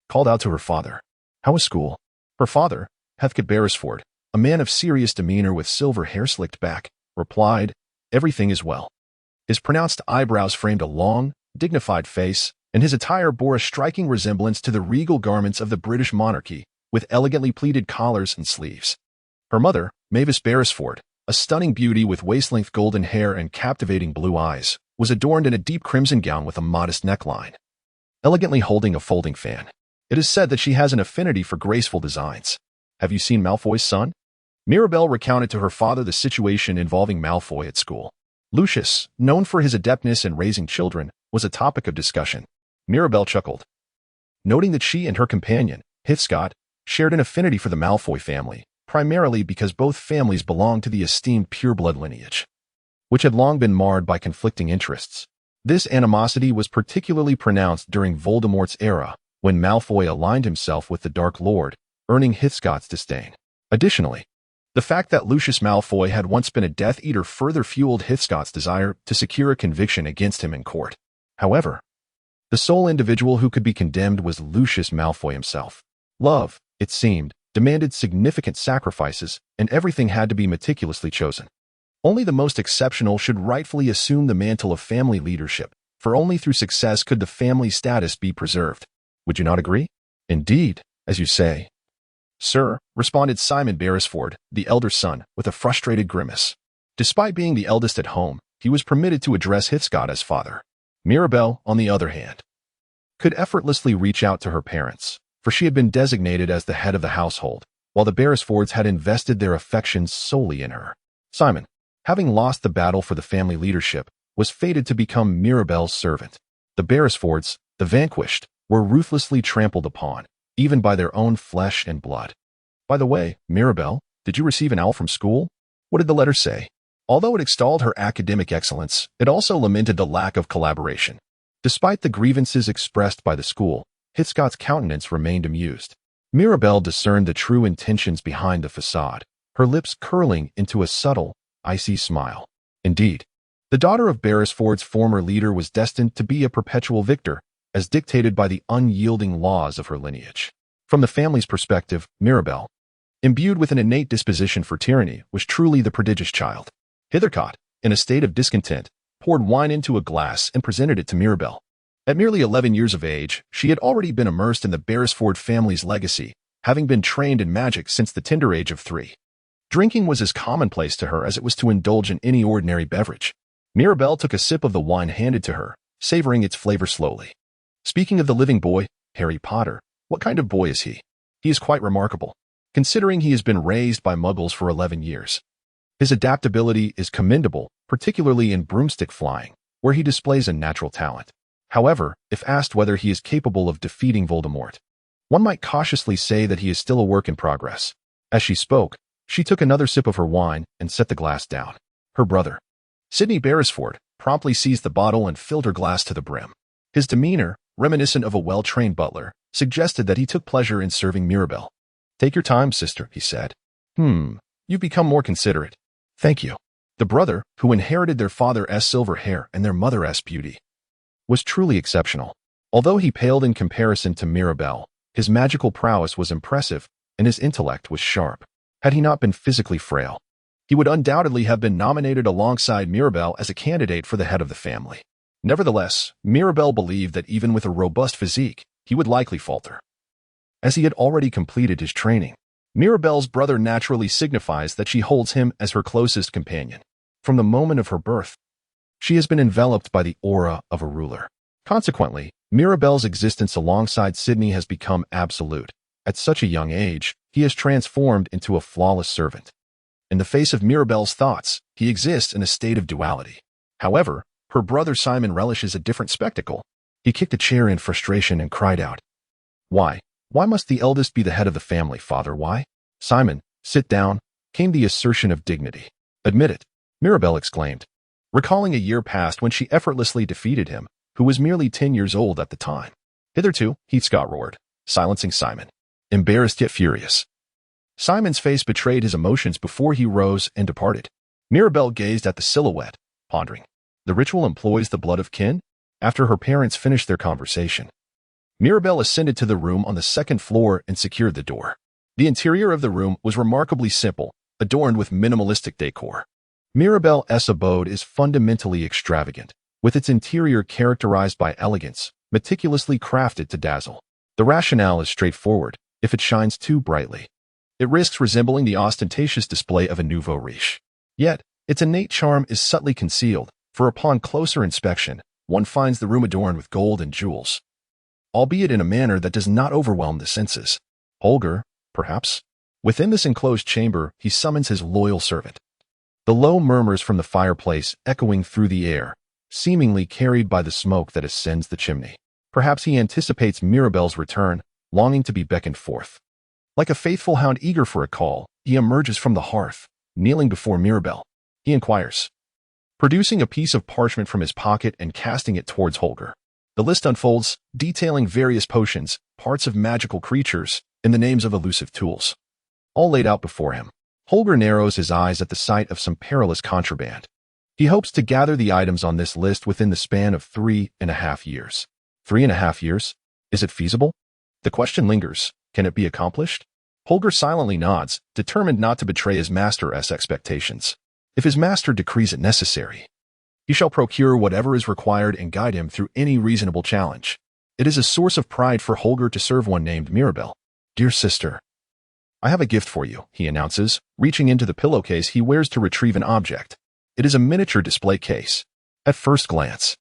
called out to her father. How was school? Her father, Heathcote Beresford, a man of serious demeanor with silver hair slicked back, replied, Everything is well. His pronounced eyebrows framed a long, dignified face, and his attire bore a striking resemblance to the regal garments of the British monarchy, with elegantly pleated collars and sleeves. Her mother, Mavis Beresford, a stunning beauty with waist-length golden hair and captivating blue eyes, was adorned in a deep crimson gown with a modest neckline, elegantly holding a folding fan. It is said that she has an affinity for graceful designs. Have you seen Malfoy's son? Mirabelle recounted to her father the situation involving Malfoy at school. Lucius, known for his adeptness in raising children, was a topic of discussion. Mirabelle chuckled, noting that she and her companion, Heathcote, shared an affinity for the Malfoy family, primarily because both families belonged to the esteemed pureblood lineage, which had long been marred by conflicting interests. This animosity was particularly pronounced during Voldemort's era, when Malfoy aligned himself with the Dark Lord, earning Heathcote's disdain. Additionally, the fact that Lucius Malfoy had once been a Death Eater further fueled Heathcote's desire to secure a conviction against him in court. However, the sole individual who could be condemned was Lucius Malfoy himself. Love, it seemed, demanded significant sacrifices, and everything had to be meticulously chosen. Only the most exceptional should rightfully assume the mantle of family leadership, for only through success could the family status be preserved. Would you not agree? Indeed, as you say. Sir, responded Simon Beresford, the elder son, with a frustrated grimace. Despite being the eldest at home, he was permitted to address Heathcote as father. Mirabelle, on the other hand, could effortlessly reach out to her parents, for she had been designated as the head of the household, while the Beresfords had invested their affections solely in her. Simon, having lost the battle for the family leadership, was fated to become Mirabelle's servant. The Beresfords, the vanquished, were ruthlessly trampled upon, even by their own flesh and blood. By the way, Mirabelle, did you receive an owl from school? What did the letter say? Although it extolled her academic excellence, it also lamented the lack of collaboration. Despite the grievances expressed by the school, Heathcote's countenance remained amused. Mirabelle discerned the true intentions behind the facade, her lips curling into a subtle, icy smile. Indeed, the daughter of Beresford's former leader was destined to be a perpetual victor, as dictated by the unyielding laws of her lineage. From the family's perspective, Mirabelle, imbued with an innate disposition for tyranny, was truly the prodigious child. Heathcote, in a state of discontent, poured wine into a glass and presented it to Mirabelle. At merely 11 years of age, she had already been immersed in the Beresford family's legacy, having been trained in magic since the tender age of 3. Drinking was as commonplace to her as it was to indulge in any ordinary beverage. Mirabelle took a sip of the wine handed to her, savoring its flavor slowly. Speaking of the living boy, Harry Potter, what kind of boy is he? He is quite remarkable, considering he has been raised by muggles for 11 years. His adaptability is commendable, particularly in broomstick flying, where he displays a natural talent. However, if asked whether he is capable of defeating Voldemort, one might cautiously say that he is still a work in progress. As she spoke, she took another sip of her wine and set the glass down. Her brother, Sidney Beresford, promptly seized the bottle and filled her glass to the brim. His demeanor, reminiscent of a well-trained butler, suggested that he took pleasure in serving Mirabelle. Take your time, sister, he said. You've become more considerate. Thank you. The brother, who inherited their father's silver hair and their mother's beauty, was truly exceptional. Although he paled in comparison to Mirabelle, his magical prowess was impressive, and his intellect was sharp. Had he not been physically frail, he would undoubtedly have been nominated alongside Mirabelle as a candidate for the head of the family. Nevertheless, Mirabelle believed that even with a robust physique, he would likely falter, as he had already completed his training. Mirabelle's brother naturally signifies that she holds him as her closest companion. From the moment of her birth, she has been enveloped by the aura of a ruler. Consequently, Mirabelle's existence alongside Sidney has become absolute. At such a young age, he has transformed into a flawless servant. In the face of Mirabelle's thoughts, he exists in a state of duality. However, her brother Simon relishes a different spectacle. He kicked a chair in frustration and cried out, Why? Why must the eldest be the head of the family, father? Why? Simon, sit down, came the assertion of dignity. Admit it, Mirabelle exclaimed, recalling a year past when she effortlessly defeated him, who was merely 10 years old at the time. Hitherto, Heathcote roared, silencing Simon. embarrassed yet furious. Simon's face betrayed his emotions before he rose and departed. Mirabelle gazed at the silhouette, pondering. The ritual employs the blood of kin? After her parents finished their conversation, Mirabelle ascended to the room on the second floor and secured the door. The interior of the room was remarkably simple, adorned with minimalistic decor. Mirabelle's abode is fundamentally extravagant, with its interior characterized by elegance, meticulously crafted to dazzle. The rationale is straightforward. If it shines too brightly, it risks resembling the ostentatious display of a nouveau riche. Yet, its innate charm is subtly concealed, for upon closer inspection, one finds the room adorned with gold and jewels, albeit in a manner that does not overwhelm the senses. Holger, perhaps? Within this enclosed chamber, he summons his loyal servant. The low murmurs from the fireplace echoing through the air, seemingly carried by the smoke that ascends the chimney. Perhaps he anticipates Mirabelle's return, longing to be beckoned forth. Like a faithful hound eager for a call, he emerges from the hearth, kneeling before Mirabelle. He inquires, producing a piece of parchment from his pocket and casting it towards Holger. The list unfolds, detailing various potions, parts of magical creatures, and the names of elusive tools, all laid out before him. Holger narrows his eyes at the sight of some perilous contraband. He hopes to gather the items on this list within the span of 3.5 years. 3.5 years? Is it feasible? The question lingers. Can it be accomplished? Holger silently nods, determined not to betray his master's expectations. If his master decrees it necessary, he shall procure whatever is required and guide him through any reasonable challenge. It is a source of pride for Holger to serve one named Mirabelle. Dear sister, I have a gift for you, he announces, reaching into the pillowcase he wears to retrieve an object. It is a miniature display case. At first glance,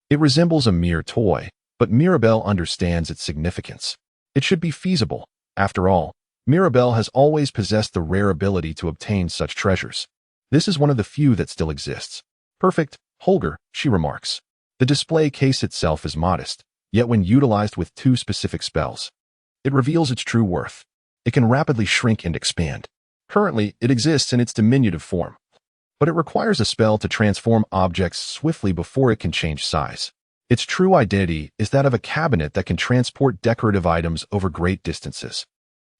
it resembles a mere toy, but Mirabelle understands its significance. It should be feasible. After all, Mirabelle has always possessed the rare ability to obtain such treasures. This is one of the few that still exists. Perfect, Holger, she remarks. The display case itself is modest, yet when utilized with 2 specific spells, it reveals its true worth. It can rapidly shrink and expand. Currently, it exists in its diminutive form, but it requires a spell to transform objects swiftly before it can change size. Its true identity is that of a cabinet that can transport decorative items over great distances.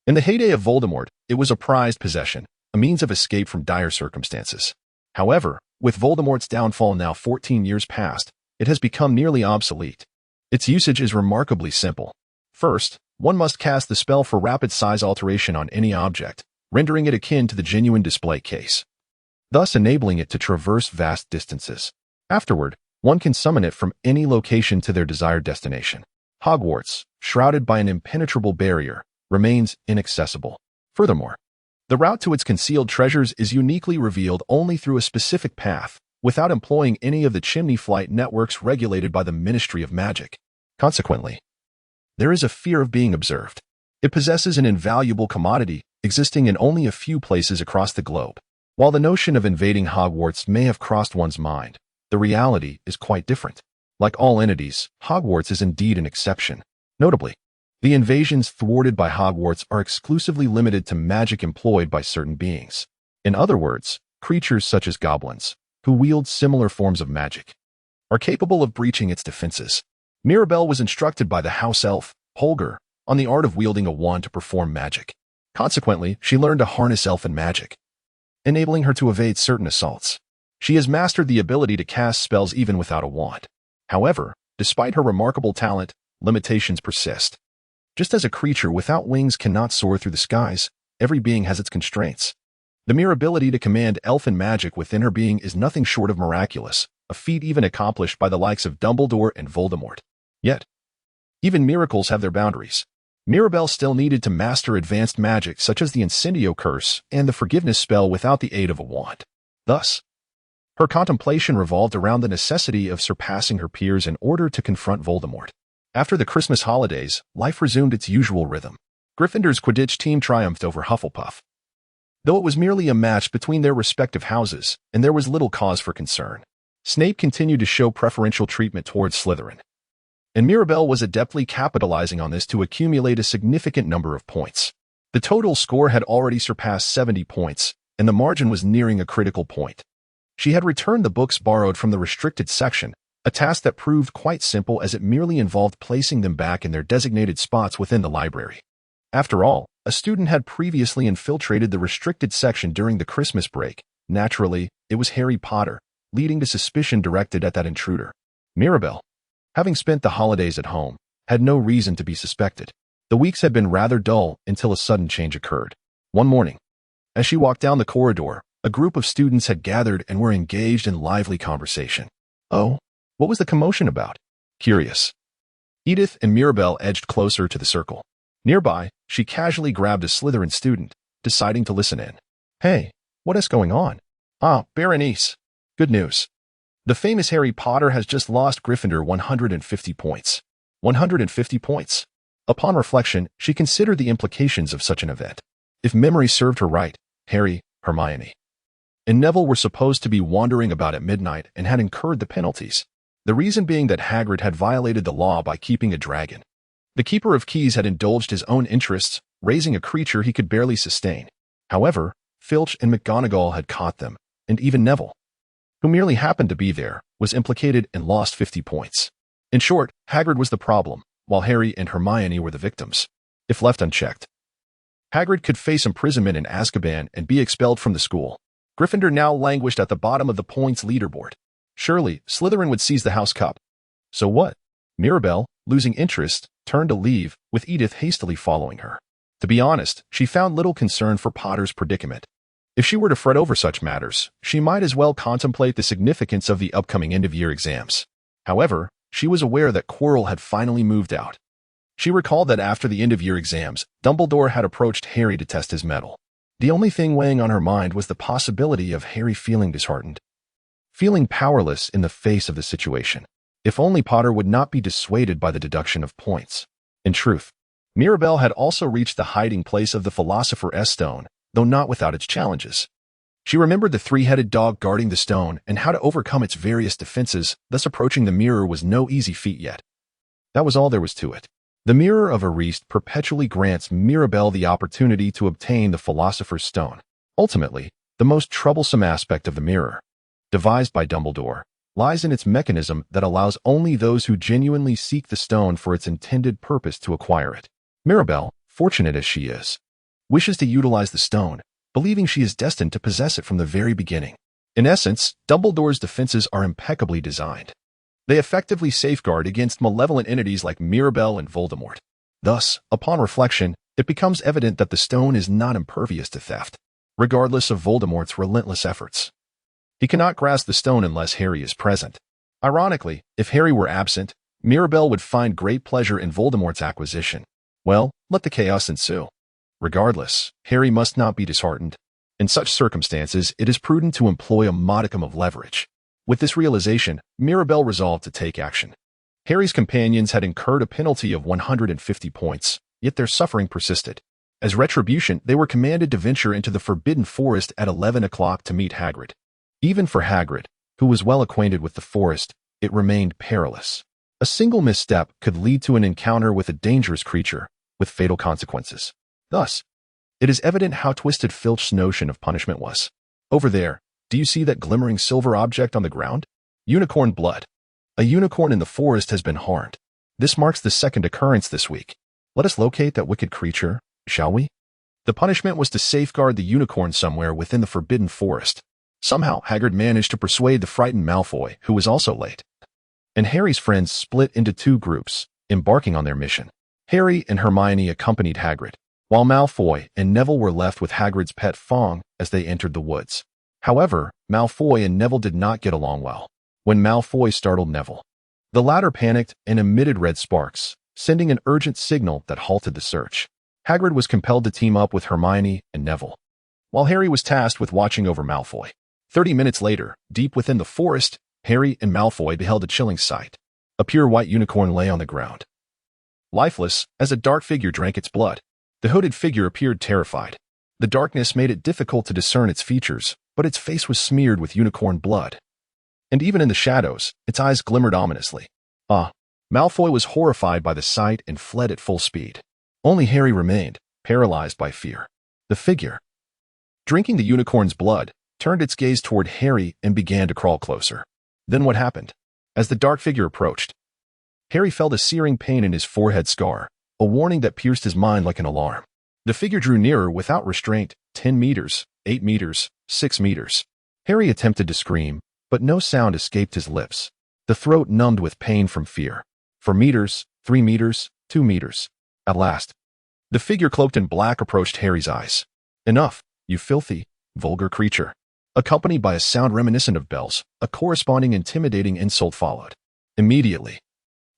In the heyday of Voldemort, it was a prized possession, a means of escape from dire circumstances. However, with Voldemort's downfall now 14 years past, it has become nearly obsolete. Its usage is remarkably simple. First, one must cast the spell for rapid size alteration on any object, rendering it akin to the genuine display case, thus enabling it to traverse vast distances. Afterward, one can summon it from any location to their desired destination. Hogwarts, shrouded by an impenetrable barrier, remains inaccessible. Furthermore, the route to its concealed treasures is uniquely revealed only through a specific path, without employing any of the chimney flight networks regulated by the Ministry of Magic. Consequently, there is a fear of being observed. It possesses an invaluable commodity, existing in only a few places across the globe. While the notion of invading Hogwarts may have crossed one's mind, the reality is quite different. Like all entities, Hogwarts is indeed an exception. Notably, the invasions thwarted by Hogwarts are exclusively limited to magic employed by certain beings. In other words, creatures such as goblins, who wield similar forms of magic, are capable of breaching its defenses. Mirabelle was instructed by the house elf, Holger, on the art of wielding a wand to perform magic. Consequently, she learned to harness elfin magic, enabling her to evade certain assaults. She has mastered the ability to cast spells even without a wand. However, despite her remarkable talent, limitations persist. Just as a creature without wings cannot soar through the skies, every being has its constraints. The mere ability to command elfin magic within her being is nothing short of miraculous, a feat even accomplished by the likes of Dumbledore and Voldemort. Yet, even miracles have their boundaries. Mirabelle still needed to master advanced magic such as the Incendio Curse and the Forgiveness spell without the aid of a wand. Thus, her contemplation revolved around the necessity of surpassing her peers in order to confront Voldemort. After the Christmas holidays, life resumed its usual rhythm. Gryffindor's Quidditch team triumphed over Hufflepuff, though it was merely a match between their respective houses, and there was little cause for concern. Snape continued to show preferential treatment towards Slytherin, and Mirabelle was adeptly capitalizing on this to accumulate a significant number of points. The total score had already surpassed 70 points, and the margin was nearing a critical point. She had returned the books borrowed from the restricted section, a task that proved quite simple as it merely involved placing them back in their designated spots within the library. After all, a student had previously infiltrated the restricted section during the Christmas break. Naturally, it was Harry Potter, leading to suspicion directed at that intruder. Mirabel, having spent the holidays at home, had no reason to be suspected. The weeks had been rather dull until a sudden change occurred. One morning, as she walked down the corridor, a group of students had gathered and were engaged in lively conversation. Oh, what was the commotion about? Curious, Edith and Mirabel edged closer to the circle. Nearby, she casually grabbed a Slytherin student, deciding to listen in. Hey, what is going on? Ah, Berenice. Good news. The famous Harry Potter has just lost Gryffindor 150 points. 150 points. Upon reflection, she considered the implications of such an event. If memory served her right, Harry, Hermione, and Neville were supposed to be wandering about at midnight and had incurred the penalties. The reason being that Hagrid had violated the law by keeping a dragon. The Keeper of Keys had indulged his own interests, raising a creature he could barely sustain. However, Filch and McGonagall had caught them, and even Neville, who merely happened to be there, was implicated and lost 50 points. In short, Hagrid was the problem, while Harry and Hermione were the victims. If left unchecked, Hagrid could face imprisonment in Azkaban and be expelled from the school. Gryffindor now languished at the bottom of the points leaderboard. Surely, Slytherin would seize the House Cup. So what? Mirabel, losing interest, turned to leave, with Edith hastily following her. To be honest, she found little concern for Potter's predicament. If she were to fret over such matters, she might as well contemplate the significance of the upcoming end-of-year exams. However, she was aware that Quirrell had finally moved out. She recalled that after the end-of-year exams, Dumbledore had approached Harry to test his mettle. The only thing weighing on her mind was the possibility of Harry feeling disheartened, feeling powerless in the face of the situation. If only Potter would not be dissuaded by the deduction of points. In truth, Mirabel had also reached the hiding place of the Philosopher's Stone, though not without its challenges. She remembered the three-headed dog guarding the stone and how to overcome its various defenses, thus approaching the mirror was no easy feat yet. That was all there was to it. The Mirror of Ariste perpetually grants Mirabel the opportunity to obtain the Philosopher's Stone. Ultimately, the most troublesome aspect of the mirror, devised by Dumbledore, lies in its mechanism that allows only those who genuinely seek the stone for its intended purpose to acquire it. Mirabel, fortunate as she is, wishes to utilize the stone, believing she is destined to possess it from the very beginning. In essence, Dumbledore's defenses are impeccably designed. They effectively safeguard against malevolent entities like Mirabel and Voldemort. Thus, upon reflection, it becomes evident that the stone is not impervious to theft, regardless of Voldemort's relentless efforts. He cannot grasp the stone unless Harry is present. Ironically, if Harry were absent, Mirabel would find great pleasure in Voldemort's acquisition. Well, let the chaos ensue. Regardless, Harry must not be disheartened. In such circumstances, it is prudent to employ a modicum of leverage. With this realization, Mirabel resolved to take action. Harry's companions had incurred a penalty of 150 points, yet their suffering persisted. As retribution, they were commanded to venture into the Forbidden Forest at 11 o'clock to meet Hagrid. Even for Hagrid, who was well acquainted with the forest, it remained perilous. A single misstep could lead to an encounter with a dangerous creature, with fatal consequences. Thus, it is evident how twisted Filch's notion of punishment was. Over there, do you see that glimmering silver object on the ground? Unicorn blood. A unicorn in the forest has been harmed. This marks the second occurrence this week. Let us locate that wicked creature, shall we? The punishment was to safeguard the unicorn somewhere within the Forbidden Forest. Somehow, Hagrid managed to persuade the frightened Malfoy, who was also late. And Harry's friends split into two groups, embarking on their mission. Harry and Hermione accompanied Hagrid, while Malfoy and Neville were left with Hagrid's pet Fong as they entered the woods. However, Malfoy and Neville did not get along well. When Malfoy startled Neville, the latter panicked and emitted red sparks, sending an urgent signal that halted the search. Hagrid was compelled to team up with Hermione and Neville, while Harry was tasked with watching over Malfoy. 30 minutes later, deep within the forest, Harry and Malfoy beheld a chilling sight. A pure white unicorn lay on the ground, lifeless, as a dark figure drank its blood. The hooded figure appeared terrified. The darkness made it difficult to discern its features, but its face was smeared with unicorn blood. And even in the shadows, its eyes glimmered ominously. Malfoy was horrified by the sight and fled at full speed. Only Harry remained, paralyzed by fear. The figure, drinking the unicorn's blood, turned its gaze toward Harry and began to crawl closer. Then what happened? As the dark figure approached, Harry felt a searing pain in his forehead scar, a warning that pierced his mind like an alarm. The figure drew nearer without restraint, 10 meters, 8 meters, 6 meters. Harry attempted to scream, but no sound escaped his lips. The throat numbed with pain from fear. 4 meters, 3 meters, 2 meters. At last, the figure cloaked in black approached Harry's eyes. Enough, you filthy, vulgar creature. Accompanied by a sound reminiscent of bells, a corresponding intimidating insult followed. Immediately,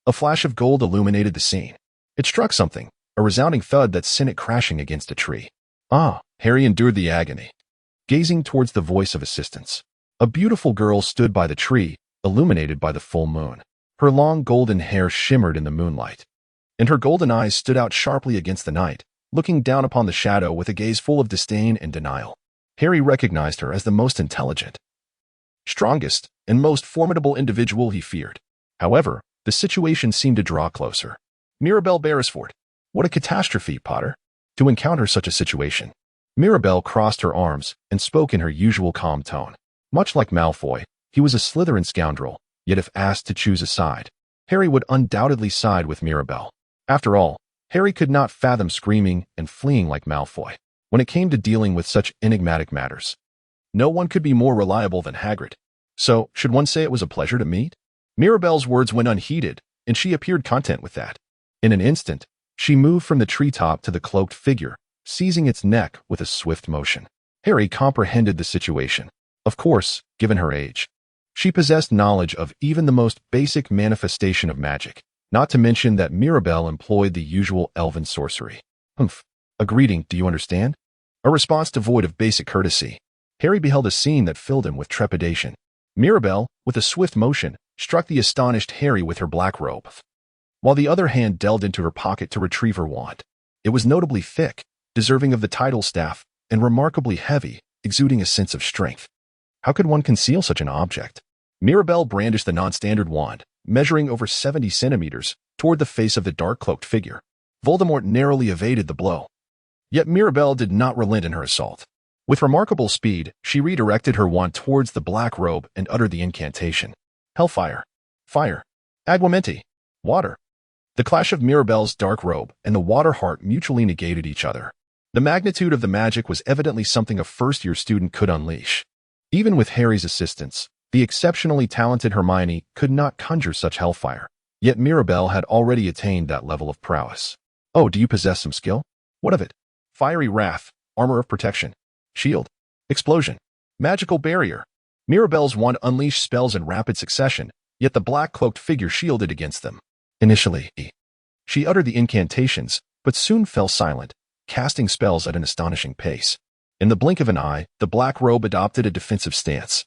a flash of gold illuminated the scene. It struck something, a resounding thud that sent it crashing against a tree. Harry endured the agony, gazing towards the voice of assistance. A beautiful girl stood by the tree, illuminated by the full moon. Her long golden hair shimmered in the moonlight, and her golden eyes stood out sharply against the night, looking down upon the shadow with a gaze full of disdain and denial. Harry recognized her as the most intelligent, strongest, and most formidable individual he feared. However, the situation seemed to draw closer. Mirabel Beresford. What a catastrophe, Potter, to encounter such a situation. Mirabel crossed her arms and spoke in her usual calm tone. Much like Malfoy, he was a Slytherin scoundrel, yet if asked to choose a side, Harry would undoubtedly side with Mirabel. After all, Harry could not fathom screaming and fleeing like Malfoy. When it came to dealing with such enigmatic matters, no one could be more reliable than Hagrid. So, should one say it was a pleasure to meet? Mirabel's words went unheeded, and she appeared content with that. In an instant, she moved from the treetop to the cloaked figure, seizing its neck with a swift motion. Harry comprehended the situation. Of course, given her age, she possessed knowledge of even the most basic manifestation of magic, not to mention that Mirabel employed the usual elven sorcery. Humph. A greeting, do you understand? A response devoid of basic courtesy. Harry beheld a scene that filled him with trepidation. Mirabel, with a swift motion, struck the astonished Harry with her black robe, while the other hand delved into her pocket to retrieve her wand. It was notably thick, deserving of the title staff, and remarkably heavy, exuding a sense of strength. How could one conceal such an object? Mirabel brandished the non-standard wand, measuring over 70 centimeters, toward the face of the dark-cloaked figure. Voldemort narrowly evaded the blow. Yet Mirabel did not relent in her assault. With remarkable speed, she redirected her wand towards the black robe and uttered the incantation. Hellfire. Fire. Aguamenti. Water. The clash of Mirabel's dark robe and the water heart mutually negated each other. The magnitude of the magic was evidently something a first-year student could unleash. Even with Harry's assistance, the exceptionally talented Hermione could not conjure such hellfire. Yet Mirabel had already attained that level of prowess. Oh, do you possess some skill? What of it? Fiery wrath, armor of protection, shield, explosion, magical barrier. Mirabel's wand unleashed spells in rapid succession, yet the black-cloaked figure shielded against them. Initially, she uttered the incantations, but soon fell silent, casting spells at an astonishing pace. In the blink of an eye, the black robe adopted a defensive stance.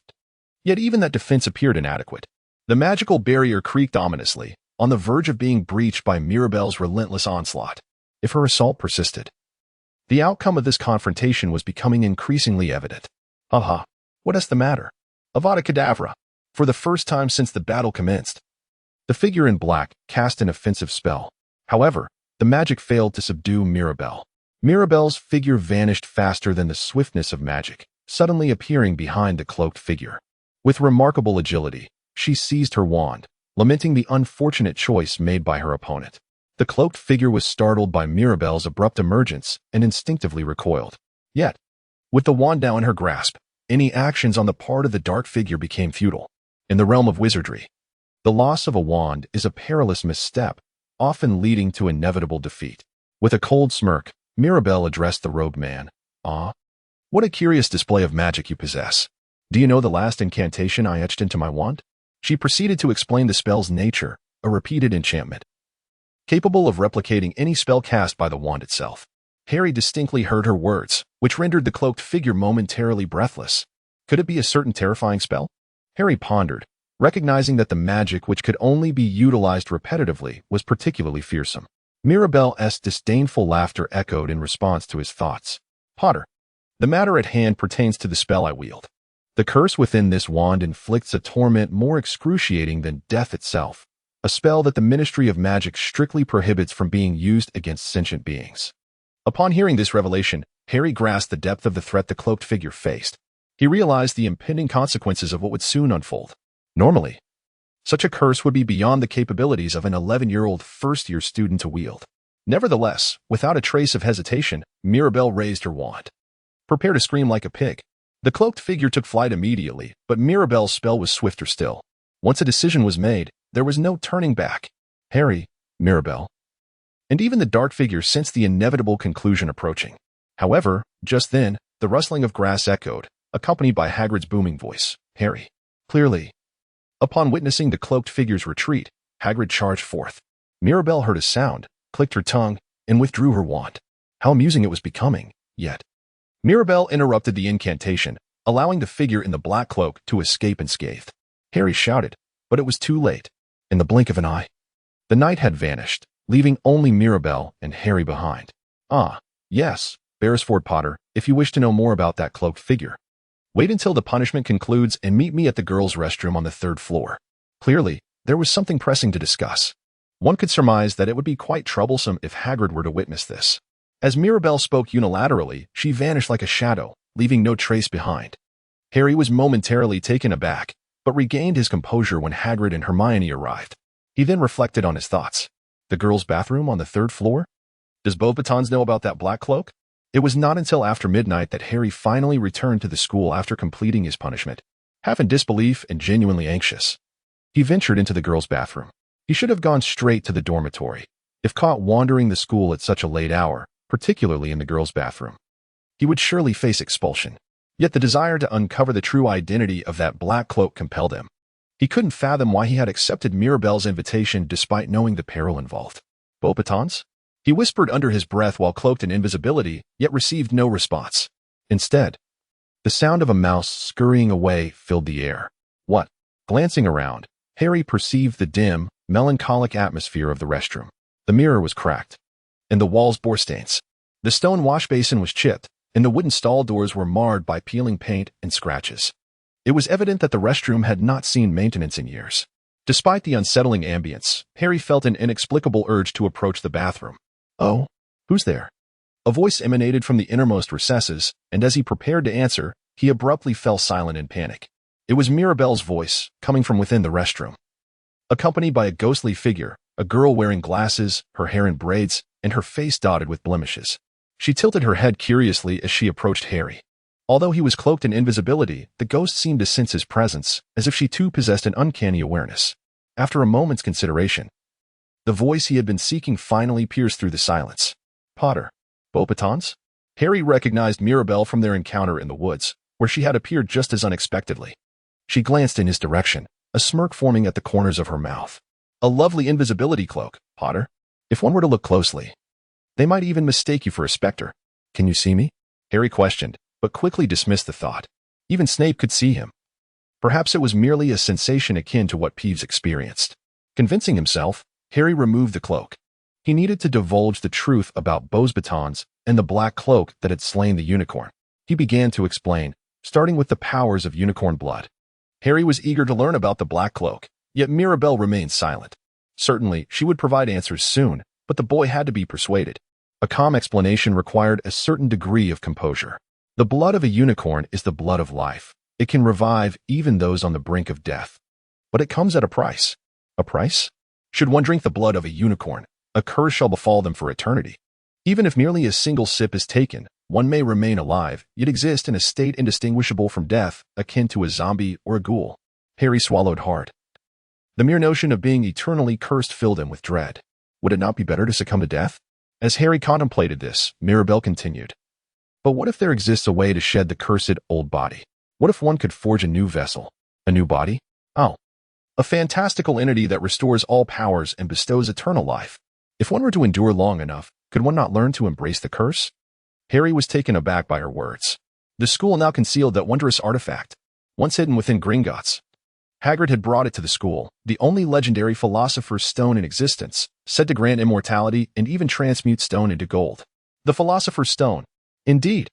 Yet even that defense appeared inadequate. The magical barrier creaked ominously, on the verge of being breached by Mirabel's relentless onslaught. If her assault persisted, the outcome of this confrontation was becoming increasingly evident. Aha! What is the matter? Avada Kedavra! For the first time since the battle commenced, the figure in black cast an offensive spell. However, the magic failed to subdue Mirabel. Mirabel's figure vanished faster than the swiftness of magic, suddenly appearing behind the cloaked figure. With remarkable agility, she seized her wand, lamenting the unfortunate choice made by her opponent. The cloaked figure was startled by Mirabel's abrupt emergence and instinctively recoiled. Yet, with the wand now in her grasp, any actions on the part of the dark figure became futile. In the realm of wizardry, the loss of a wand is a perilous misstep, often leading to inevitable defeat. With a cold smirk, Mirabel addressed the robed man. Ah, what a curious display of magic you possess. Do you know the last incantation I etched into my wand? She proceeded to explain the spell's nature, a repeated enchantment, capable of replicating any spell cast by the wand itself. Harry distinctly heard her words, which rendered the cloaked figure momentarily breathless. Could it be a certain terrifying spell? Harry pondered, recognizing that the magic which could only be utilized repetitively was particularly fearsome. Mirabel's disdainful laughter echoed in response to his thoughts. Potter, the matter at hand pertains to the spell I wield. The curse within this wand inflicts a torment more excruciating than death itself, a spell that the Ministry of Magic strictly prohibits from being used against sentient beings. Upon hearing this revelation, Harry grasped the depth of the threat the cloaked figure faced. He realized the impending consequences of what would soon unfold. Normally, such a curse would be beyond the capabilities of an 11-year-old first-year student to wield. Nevertheless, without a trace of hesitation, Mirabelle raised her wand. Prepare to scream like a pig. The cloaked figure took flight immediately, but Mirabelle's spell was swifter still. Once a decision was made, there was no turning back. Harry, Mirabelle. And even the dark figure sensed the inevitable conclusion approaching. However, just then, the rustling of grass echoed, accompanied by Hagrid's booming voice. Harry. Clearly. Upon witnessing the cloaked figure's retreat, Hagrid charged forth. Mirabelle heard a sound, clicked her tongue, and withdrew her wand. How amusing it was becoming, yet. Mirabelle interrupted the incantation, allowing the figure in the black cloak to escape unscathed. Harry shouted, but it was too late. In the blink of an eye, the knight had vanished, leaving only Mirabelle and Harry behind. Ah, yes, Beresford Potter, if you wish to know more about that cloaked figure. Wait until the punishment concludes and meet me at the girls' restroom on the 3rd floor. Clearly, there was something pressing to discuss. One could surmise that it would be quite troublesome if Hagrid were to witness this. As Mirabelle spoke unilaterally, she vanished like a shadow, leaving no trace behind. Harry was momentarily taken aback, but regained his composure when Hagrid and Hermione arrived. He then reflected on his thoughts. The girls' bathroom on the 3rd floor? Does Beauxbatons know about that black cloak? It was not until after midnight that Harry finally returned to the school after completing his punishment, half in disbelief and genuinely anxious. He ventured into the girls' bathroom. He should have gone straight to the dormitory. If caught wandering the school at such a late hour, particularly in the girls' bathroom, he would surely face expulsion. Yet the desire to uncover the true identity of that black cloak compelled him. He couldn't fathom why he had accepted Mirabelle's invitation despite knowing the peril involved. Beauxbatons? He whispered under his breath while cloaked in invisibility, yet received no response. Instead, the sound of a mouse scurrying away filled the air. What? Glancing around, Harry perceived the dim, melancholic atmosphere of the restroom. The mirror was cracked, and the walls bore stains. The stone wash basin was chipped, and the wooden stall doors were marred by peeling paint and scratches. It was evident that the restroom had not seen maintenance in years. Despite the unsettling ambience, Harry felt an inexplicable urge to approach the bathroom. Oh, who's there? A voice emanated from the innermost recesses, and as he prepared to answer, he abruptly fell silent in panic. It was Mirabelle's voice, coming from within the restroom. Accompanied by a ghostly figure, a girl wearing glasses, her hair in braids, and her face dotted with blemishes. She tilted her head curiously as she approached Harry. Although he was cloaked in invisibility, the ghost seemed to sense his presence, as if she too possessed an uncanny awareness. After a moment's consideration, the voice he had been seeking finally pierced through the silence. Potter. Beauxbatons? Harry recognized Mirabelle from their encounter in the woods, where she had appeared just as unexpectedly. She glanced in his direction, a smirk forming at the corners of her mouth. A lovely invisibility cloak, Potter. If one were to look closely, they might even mistake you for a specter. Can you see me? Harry questioned, but quickly dismissed the thought. Even Snape could see him. Perhaps it was merely a sensation akin to what Peeves experienced. Convincing himself, Harry removed the cloak. He needed to divulge the truth about Beauxbatons and the black cloak that had slain the unicorn. He began to explain, starting with the powers of unicorn blood. Harry was eager to learn about the black cloak, yet Mirabelle remained silent. Certainly, she would provide answers soon, but the boy had to be persuaded. A calm explanation required a certain degree of composure. The blood of a unicorn is the blood of life. It can revive even those on the brink of death. But it comes at a price. A price? Should one drink the blood of a unicorn, a curse shall befall them for eternity. Even if merely a single sip is taken, one may remain alive, yet exist in a state indistinguishable from death, akin to a zombie or a ghoul. Harry swallowed hard. The mere notion of being eternally cursed filled him with dread. Would it not be better to succumb to death? As Harry contemplated this, Mirabelle continued. But what if there exists a way to shed the cursed old body? What if one could forge a new vessel? A new body? Oh. A fantastical entity that restores all powers and bestows eternal life. If one were to endure long enough, could one not learn to embrace the curse? Harry was taken aback by her words. The school now concealed that wondrous artifact, once hidden within Gringotts. Hagrid had brought it to the school, the only legendary philosopher's stone in existence, said to grant immortality and even transmute stone into gold. The philosopher's stone. Indeed.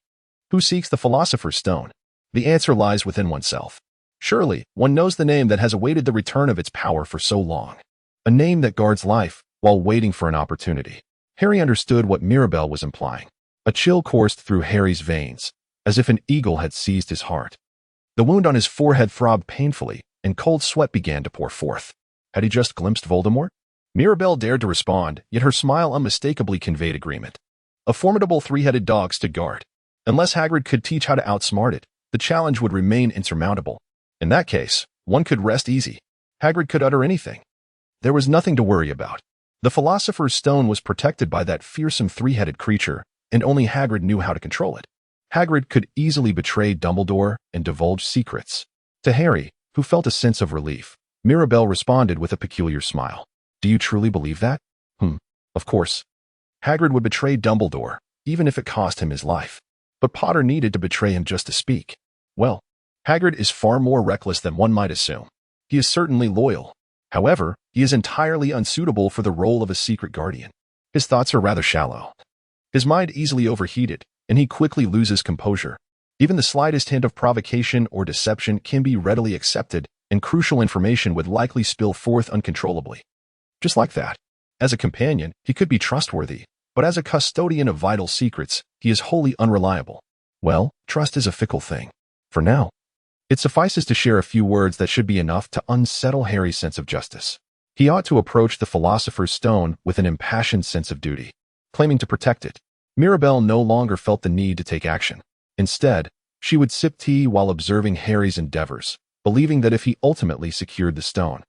Who seeks the philosopher's stone? The answer lies within oneself. Surely, one knows the name that has awaited the return of its power for so long. A name that guards life, while waiting for an opportunity. Harry understood what Mirabelle was implying. A chill coursed through Harry's veins, as if an eagle had seized his heart. The wound on his forehead throbbed painfully, and cold sweat began to pour forth. Had he just glimpsed Voldemort? Mirabelle dared to respond, yet her smile unmistakably conveyed agreement. A formidable three-headed dog stood guard. Unless Hagrid could teach how to outsmart it, the challenge would remain insurmountable. In that case, one could rest easy. Hagrid could utter anything. There was nothing to worry about. The Philosopher's Stone was protected by that fearsome three-headed creature, and only Hagrid knew how to control it. Hagrid could easily betray Dumbledore and divulge secrets. To Harry, who felt a sense of relief, Mirabelle responded with a peculiar smile. Do you truly believe that? Of course. Hagrid would betray Dumbledore, even if it cost him his life. But Potter needed to betray him just to speak. Well, Hagrid is far more reckless than one might assume. He is certainly loyal. However, he is entirely unsuitable for the role of a secret guardian. His thoughts are rather shallow. His mind easily overheated, and he quickly loses composure. Even the slightest hint of provocation or deception can be readily accepted, and crucial information would likely spill forth uncontrollably. Just like that. As a companion, he could be trustworthy, but as a custodian of vital secrets, he is wholly unreliable. Well, trust is a fickle thing. For now, it suffices to share a few words that should be enough to unsettle Harry's sense of justice. He ought to approach the Philosopher's Stone with an impassioned sense of duty, claiming to protect it. Mirabelle no longer felt the need to take action. Instead, she would sip tea while observing Harry's endeavors, believing that if he ultimately secured the stone,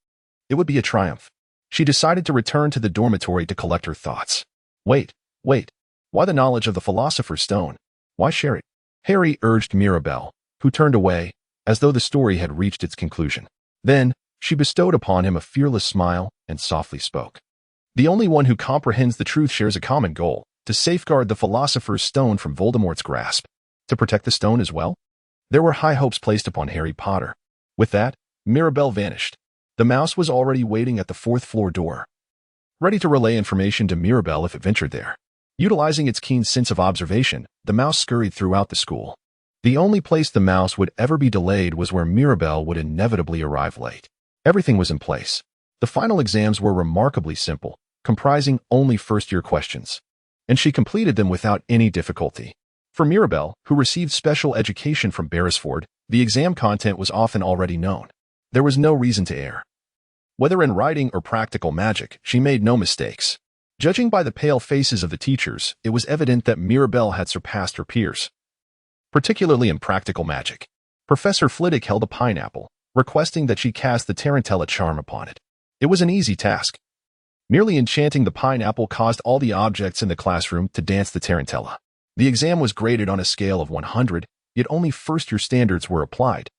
it would be a triumph. She decided to return to the dormitory to collect her thoughts. Wait. Why the knowledge of the Philosopher's Stone? Why share it? Harry urged Mirabelle, who turned away, as though the story had reached its conclusion. Then, she bestowed upon him a fearless smile and softly spoke. The only one who comprehends the truth shares a common goal, to safeguard the Philosopher's Stone from Voldemort's grasp. To protect the stone as well? There were high hopes placed upon Harry Potter. With that, Mirabelle vanished. The mouse was already waiting at the fourth-floor door, ready to relay information to Mirabelle if it ventured there. Utilizing its keen sense of observation, the mouse scurried throughout the school. The only place the mouse would ever be delayed was where Mirabelle would inevitably arrive late. Everything was in place. The final exams were remarkably simple, comprising only first-year questions, and she completed them without any difficulty. For Mirabelle, who received special education from Beresford, the exam content was often already known. There was no reason to err. Whether in writing or practical magic, she made no mistakes. Judging by the pale faces of the teachers, it was evident that Mirabelle had surpassed her peers, particularly in practical magic. Professor Flitwick held a pineapple, requesting that she cast the Tarantella charm upon it. It was an easy task. Merely enchanting the pineapple caused all the objects in the classroom to dance the Tarantella. The exam was graded on a scale of 100, yet only first-year standards were applied.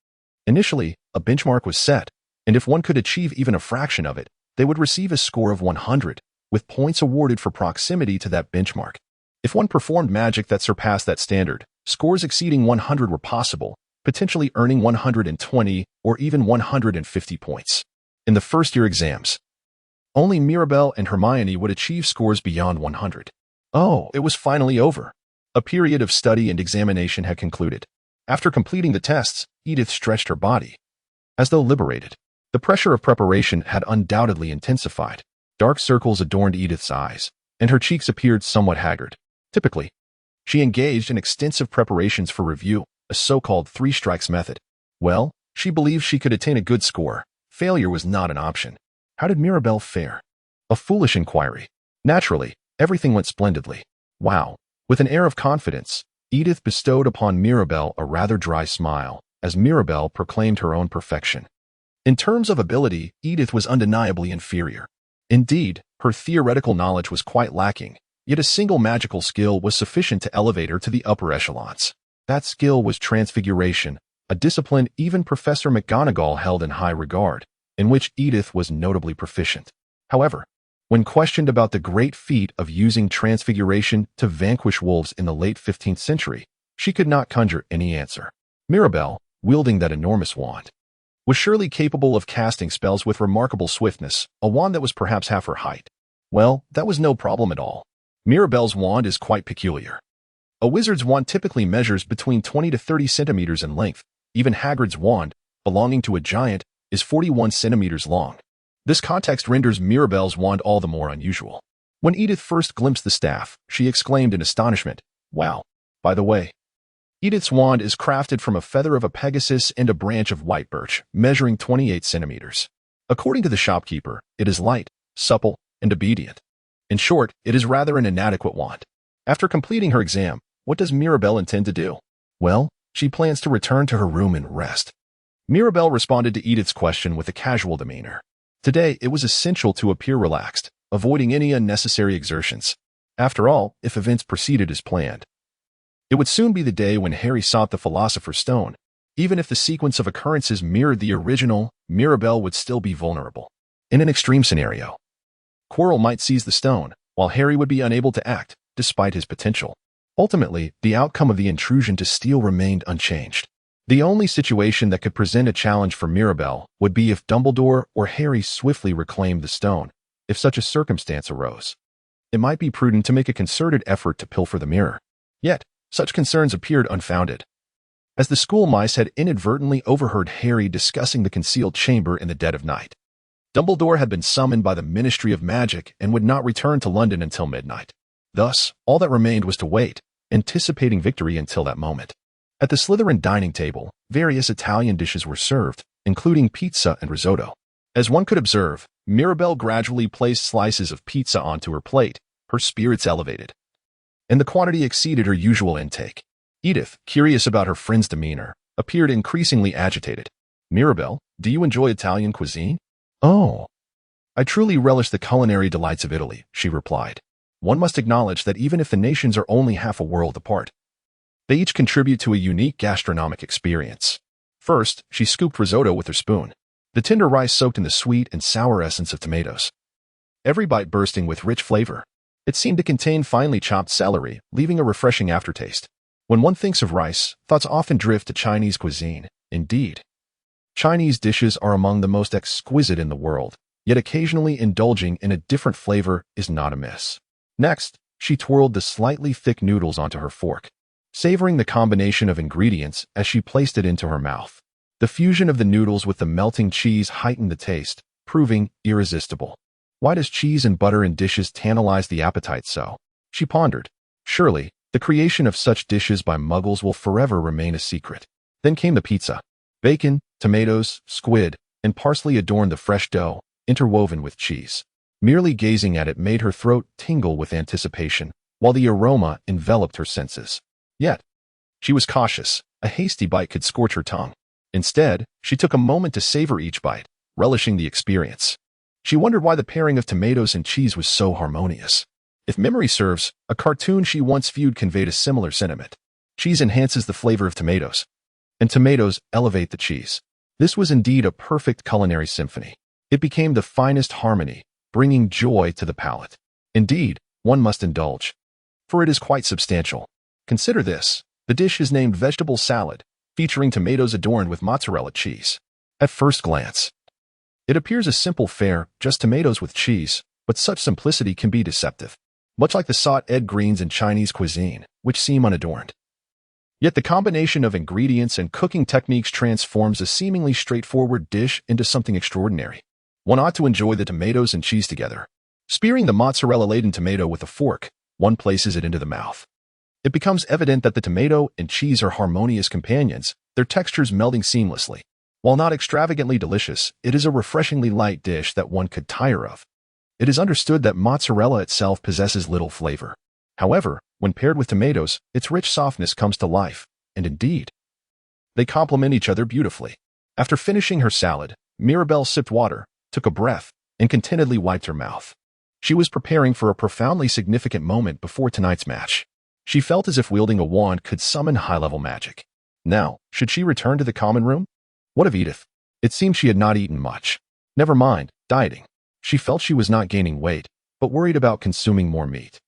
Initially, a benchmark was set, and if one could achieve even a fraction of it, they would receive a score of 100, with points awarded for proximity to that benchmark. If one performed magic that surpassed that standard, scores exceeding 100 were possible, potentially earning 120 or even 150 points. In the first-year exams, only Mirabelle and Hermione would achieve scores beyond 100. Oh, it was finally over. A period of study and examination had concluded. After completing the tests, Edith stretched her body, as though liberated. The pressure of preparation had undoubtedly intensified. Dark circles adorned Edith's eyes, and her cheeks appeared somewhat haggard. Typically, she engaged in extensive preparations for review, a so-called three-strikes method. Well, she believed she could attain a good score. Failure was not an option. How did Mirabelle fare? A foolish inquiry. Naturally, everything went splendidly. Wow. With an air of confidence, Edith bestowed upon Mirabelle a rather dry smile, as Mirabelle proclaimed her own perfection. In terms of ability, Edith was undeniably inferior. Indeed, her theoretical knowledge was quite lacking, yet a single magical skill was sufficient to elevate her to the upper echelons. That skill was transfiguration, a discipline even Professor McGonagall held in high regard, in which Edith was notably proficient. However, when questioned about the great feat of using transfiguration to vanquish wolves in the late 15th century, she could not conjure any answer. Mirabelle, wielding that enormous wand, was surely capable of casting spells with remarkable swiftness, a wand that was perhaps half her height. Well, that was no problem at all. Mirabelle's wand is quite peculiar. A wizard's wand typically measures between 20 to 30 centimeters in length. Even Hagrid's wand, belonging to a giant, is 41 centimeters long. This context renders Mirabelle's wand all the more unusual. When Edith first glimpsed the staff, she exclaimed in astonishment, "Wow! By the way, Edith's wand is crafted from a feather of a Pegasus and a branch of white birch, measuring 28 centimeters. According to the shopkeeper, it is light, supple, and obedient. In short, it is rather an inadequate wand. After completing her exam, what does Mirabelle intend to do? Well, she plans to return to her room and rest. Mirabelle responded to Edith's question with a casual demeanor. Today, it was essential to appear relaxed, avoiding any unnecessary exertions. After all, if events proceeded as planned, it would soon be the day when Harry sought the Philosopher's Stone. Even if the sequence of occurrences mirrored the original, Mirabelle would still be vulnerable. In an extreme scenario, Quirrell might seize the stone, while Harry would be unable to act, despite his potential. Ultimately, the outcome of the intrusion to steal remained unchanged. The only situation that could present a challenge for Mirabelle would be if Dumbledore or Harry swiftly reclaimed the stone. If such a circumstance arose, it might be prudent to make a concerted effort to pilfer the mirror. Yet, such concerns appeared unfounded, as the school mice had inadvertently overheard Harry discussing the concealed chamber in the dead of night. Dumbledore had been summoned by the Ministry of Magic and would not return to London until midnight. Thus, all that remained was to wait, anticipating victory until that moment. At the Slytherin dining table, various Italian dishes were served, including pizza and risotto. As one could observe, Mirabelle gradually placed slices of pizza onto her plate, her spirits elevated, and the quantity exceeded her usual intake. Edith, curious about her friend's demeanor, appeared increasingly agitated. Mirabelle, do you enjoy Italian cuisine? Oh, I truly relish the culinary delights of Italy, she replied. One must acknowledge that even if the nations are only half a world apart, they each contribute to a unique gastronomic experience. First, she scooped risotto with her spoon, the tender rice soaked in the sweet and sour essence of tomatoes, every bite bursting with rich flavor. It seemed to contain finely chopped celery, leaving a refreshing aftertaste. When one thinks of rice, thoughts often drift to Chinese cuisine. Indeed, Chinese dishes are among the most exquisite in the world, yet occasionally indulging in a different flavor is not amiss. Next, she twirled the slightly thick noodles onto her fork, savoring the combination of ingredients as she placed it into her mouth. The fusion of the noodles with the melting cheese heightened the taste, proving irresistible. Why does cheese and butter in dishes tantalize the appetite so? She pondered. Surely, the creation of such dishes by Muggles will forever remain a secret. Then came the pizza. Bacon, tomatoes, squid, and parsley adorned the fresh dough, interwoven with cheese. Merely gazing at it made her throat tingle with anticipation, while the aroma enveloped her senses. Yet, she was cautious. A hasty bite could scorch her tongue. Instead, she took a moment to savor each bite, relishing the experience. She wondered why the pairing of tomatoes and cheese was so harmonious. If memory serves, a cartoon she once viewed conveyed a similar sentiment. Cheese enhances the flavor of tomatoes, and tomatoes elevate the cheese. This was indeed a perfect culinary symphony. It became the finest harmony, bringing joy to the palate. Indeed, one must indulge, for it is quite substantial. Consider this. The dish is named vegetable salad, featuring tomatoes adorned with mozzarella cheese. At first glance, it appears a simple fare, just tomatoes with cheese, but such simplicity can be deceptive, much like the sautéed greens in Chinese cuisine, which seem unadorned. Yet the combination of ingredients and cooking techniques transforms a seemingly straightforward dish into something extraordinary. One ought to enjoy the tomatoes and cheese together. Spearing the mozzarella-laden tomato with a fork, one places it into the mouth. It becomes evident that the tomato and cheese are harmonious companions, their textures melding seamlessly. While not extravagantly delicious, it is a refreshingly light dish that one could tire of. It is understood that mozzarella itself possesses little flavor. However, when paired with tomatoes, its rich softness comes to life, and indeed, they complement each other beautifully. After finishing her salad, Mirabelle sipped water, took a breath, and contentedly wiped her mouth. She was preparing for a profoundly significant moment before tonight's match. She felt as if wielding a wand could summon high-level magic. Now, should she return to the common room? What of Edith? It seemed she had not eaten much. Never mind, dieting. She felt she was not gaining weight, but worried about consuming more meat.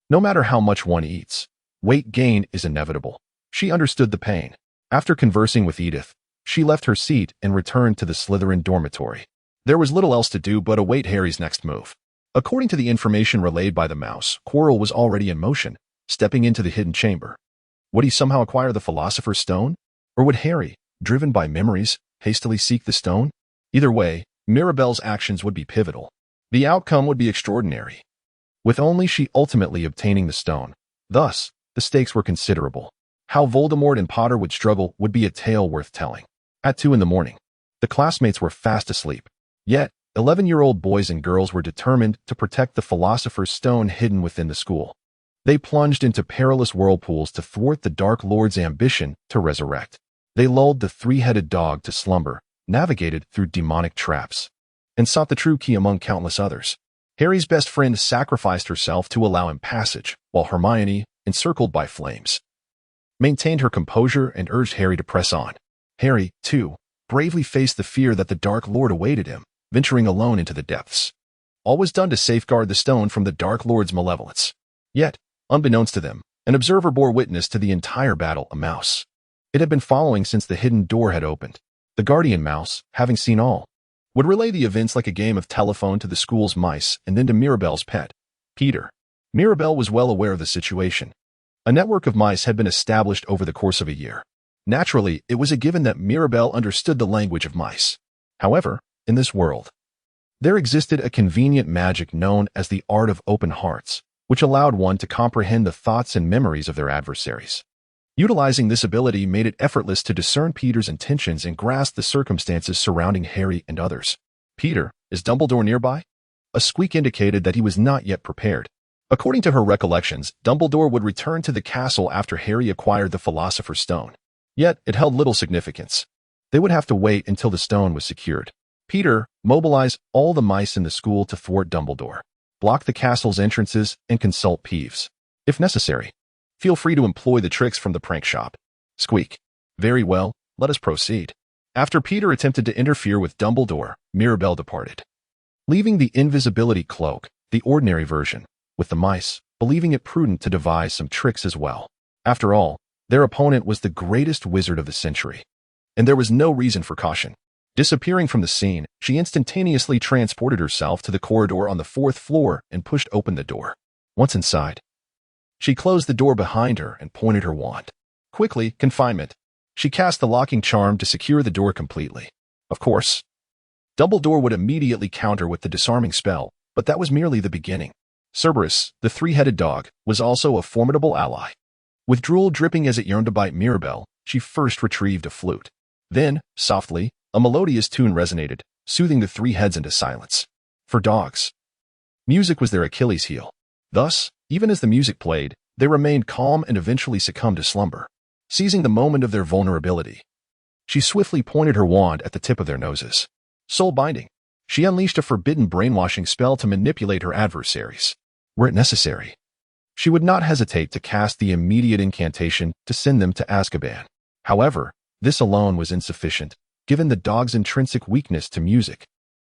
No matter how much one eats, weight gain is inevitable. She understood the pain. After conversing with Edith, she left her seat and returned to the Slytherin dormitory. There was little else to do but await Harry's next move. According to the information relayed by the mouse, Quirrell was already in motion, stepping into the hidden chamber. Would he somehow acquire the Philosopher's Stone? Or would Harry, driven by memories, hastily seek the stone? Either way, Mirabelle's actions would be pivotal. The outcome would be extraordinary, with only she ultimately obtaining the stone. Thus, the stakes were considerable. How Voldemort and Potter would struggle would be a tale worth telling. At 2 in the morning, the classmates were fast asleep. Yet, 11-year-old boys and girls were determined to protect the Philosopher's Stone hidden within the school. They plunged into perilous whirlpools to thwart the Dark Lord's ambition to resurrect. They lulled the three-headed dog to slumber, navigated through demonic traps, and sought the true key among countless others. Harry's best friend sacrificed herself to allow him passage, while Hermione, encircled by flames, maintained her composure and urged Harry to press on. Harry, too, bravely faced the fear that the Dark Lord awaited him, venturing alone into the depths. All was done to safeguard the stone from the Dark Lord's malevolence. Yet, unbeknownst to them, an observer bore witness to the entire battle, a mouse. It had been following since the hidden door had opened. The guardian mouse, having seen all, would relay the events like a game of telephone to the school's mice and then to Mirabelle's pet, Peter. Mirabelle was well aware of the situation. A network of mice had been established over the course of a year. Naturally, it was a given that Mirabelle understood the language of mice. However, in this world, there existed a convenient magic known as the art of open hearts, which allowed one to comprehend the thoughts and memories of their adversaries. Utilizing this ability made it effortless to discern Peter's intentions and grasp the circumstances surrounding Harry and others. Peter, is Dumbledore nearby? A squeak indicated that he was not yet prepared. According to her recollections, Dumbledore would return to the castle after Harry acquired the Philosopher's Stone. Yet, it held little significance. They would have to wait until the stone was secured. Peter, mobilize all the mice in the school to thwart Dumbledore. Block the castle's entrances and consult Peeves. If necessary, feel free to employ the tricks from the prank shop. Squeak. Very well, let us proceed. After Peter attempted to interfere with Dumbledore, Mirabelle departed, leaving the invisibility cloak, the ordinary version, with the mice, believing it prudent to devise some tricks as well. After all, their opponent was the greatest wizard of the century, and there was no reason for caution. Disappearing from the scene, she instantaneously transported herself to the corridor on the 4th floor and pushed open the door. Once inside, she closed the door behind her and pointed her wand. Quickly, confinement. She cast the locking charm to secure the door completely. Of course, Dumbledore would immediately counter with the disarming spell, but that was merely the beginning. Cerberus, the three-headed dog, was also a formidable ally. With drool dripping as it yearned to bite Mirabelle, she first retrieved a flute. Then, softly, a melodious tune resonated, soothing the three heads into silence. For dogs, music was their Achilles heel. Thus, even as the music played, they remained calm and eventually succumbed to slumber. Seizing the moment of their vulnerability, she swiftly pointed her wand at the tip of their noses. Soul binding. She unleashed a forbidden brainwashing spell to manipulate her adversaries. Were it necessary, she would not hesitate to cast the immediate incantation to send them to Azkaban. However, this alone was insufficient, given the dog's intrinsic weakness to music,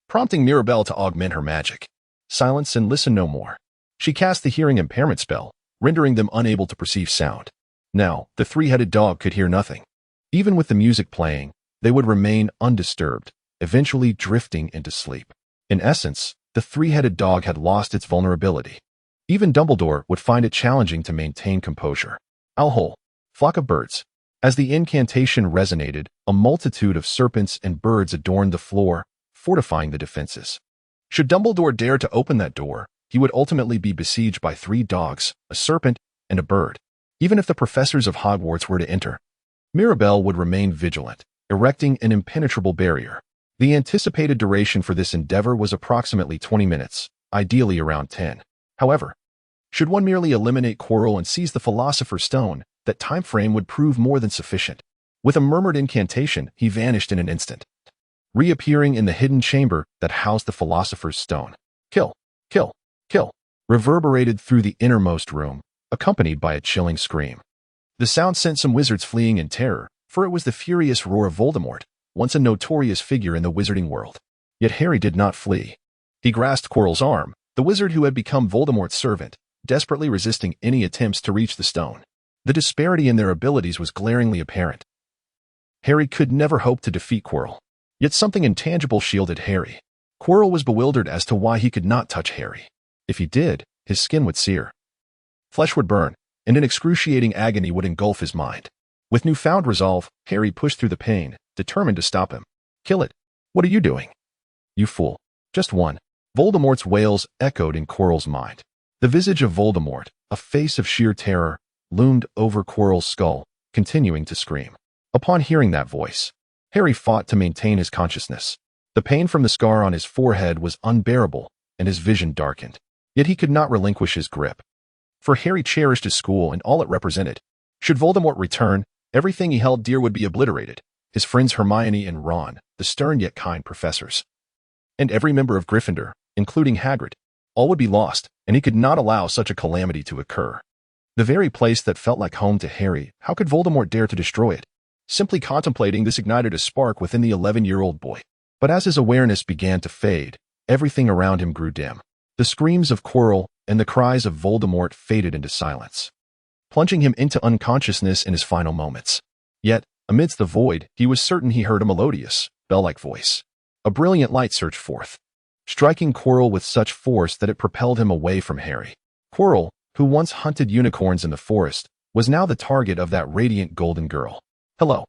prompting Mirabelle to augment her magic. Silence and listen no more. She cast the hearing impairment spell, rendering them unable to perceive sound. Now, the three-headed dog could hear nothing. Even with the music playing, they would remain undisturbed, eventually drifting into sleep. In essence, the three-headed dog had lost its vulnerability. Even Dumbledore would find it challenging to maintain composure. Owlhole, flock of birds. As the incantation resonated, a multitude of serpents and birds adorned the floor, fortifying the defenses. Should Dumbledore dare to open that door, he would ultimately be besieged by 3 dogs, a serpent, and a bird. Even if the professors of Hogwarts were to enter, Mirabelle would remain vigilant, erecting an impenetrable barrier. The anticipated duration for this endeavor was approximately 20 minutes, ideally around 10. However, should one merely eliminate Quirrell and seize the Philosopher's Stone, that time frame would prove more than sufficient. With a murmured incantation, he vanished in an instant, reappearing in the hidden chamber that housed the Philosopher's Stone. Kill, kill, kill, reverberated through the innermost room, accompanied by a chilling scream. The sound sent some wizards fleeing in terror, for it was the furious roar of Voldemort, once a notorious figure in the wizarding world. Yet Harry did not flee. He grasped Quirrell's arm, the wizard who had become Voldemort's servant, desperately resisting any attempts to reach the stone. The disparity in their abilities was glaringly apparent. Harry could never hope to defeat Quirrell. Yet something intangible shielded Harry. Quirrell was bewildered as to why he could not touch Harry. If he did, his skin would sear. Flesh would burn, and an excruciating agony would engulf his mind. With newfound resolve, Harry pushed through the pain, determined to stop him. Kill it. What are you doing? You fool. Just one. Voldemort's wails echoed in Quirrell's mind. The visage of Voldemort, a face of sheer terror, loomed over Quirrell's skull, continuing to scream. Upon hearing that voice, Harry fought to maintain his consciousness. The pain from the scar on his forehead was unbearable, and his vision darkened. Yet he could not relinquish his grip. For Harry cherished his school and all it represented. Should Voldemort return, everything he held dear would be obliterated. His friends Hermione and Ron, the stern yet kind professors. And every member of Gryffindor, including Hagrid. All would be lost, and he could not allow such a calamity to occur. The very place that felt like home to Harry, how could Voldemort dare to destroy it? Simply contemplating this ignited a spark within the 11-year-old boy. But as his awareness began to fade, everything around him grew dim. The screams of Quirrell and the cries of Voldemort faded into silence, plunging him into unconsciousness in his final moments. Yet, amidst the void, he was certain he heard a melodious, bell-like voice. A brilliant light surged forth, striking Quirrell with such force that it propelled him away from Harry. Quirrell, who once hunted unicorns in the forest, was now the target of that radiant golden girl. "Hello,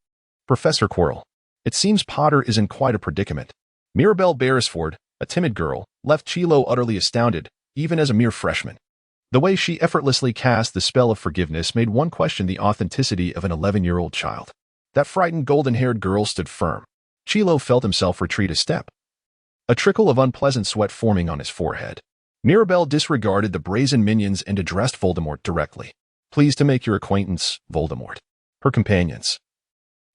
Professor Quirrell. It seems Potter is in quite a predicament." Mirabelle Beresford, a timid girl, left Chilo utterly astounded, even as a mere freshman. The way she effortlessly cast the spell of forgiveness made one question the authenticity of an 11-year-old child. That frightened golden-haired girl stood firm. Chilo felt himself retreat a step, a trickle of unpleasant sweat forming on his forehead. Mirabelle disregarded the brazen minions and addressed Voldemort directly. "Pleased to make your acquaintance, Voldemort." Her companions,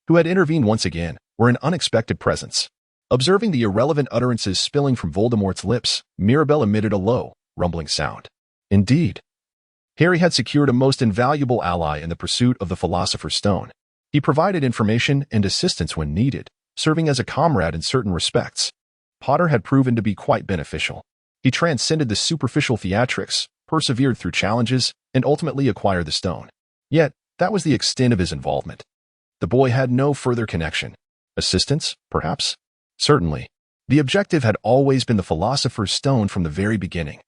who had intervened once again, were an unexpected presence. Observing the irrelevant utterances spilling from Voldemort's lips, Mirabelle emitted a low, rumbling sound. Indeed, Harry had secured a most invaluable ally in the pursuit of the Philosopher's Stone. He provided information and assistance when needed, serving as a comrade in certain respects. Potter had proven to be quite beneficial. He transcended the superficial theatrics, persevered through challenges, and ultimately acquired the stone. Yet, that was the extent of his involvement. The boy had no further connection. Assistance, perhaps? Certainly. The objective had always been the Philosopher's Stone from the very beginning.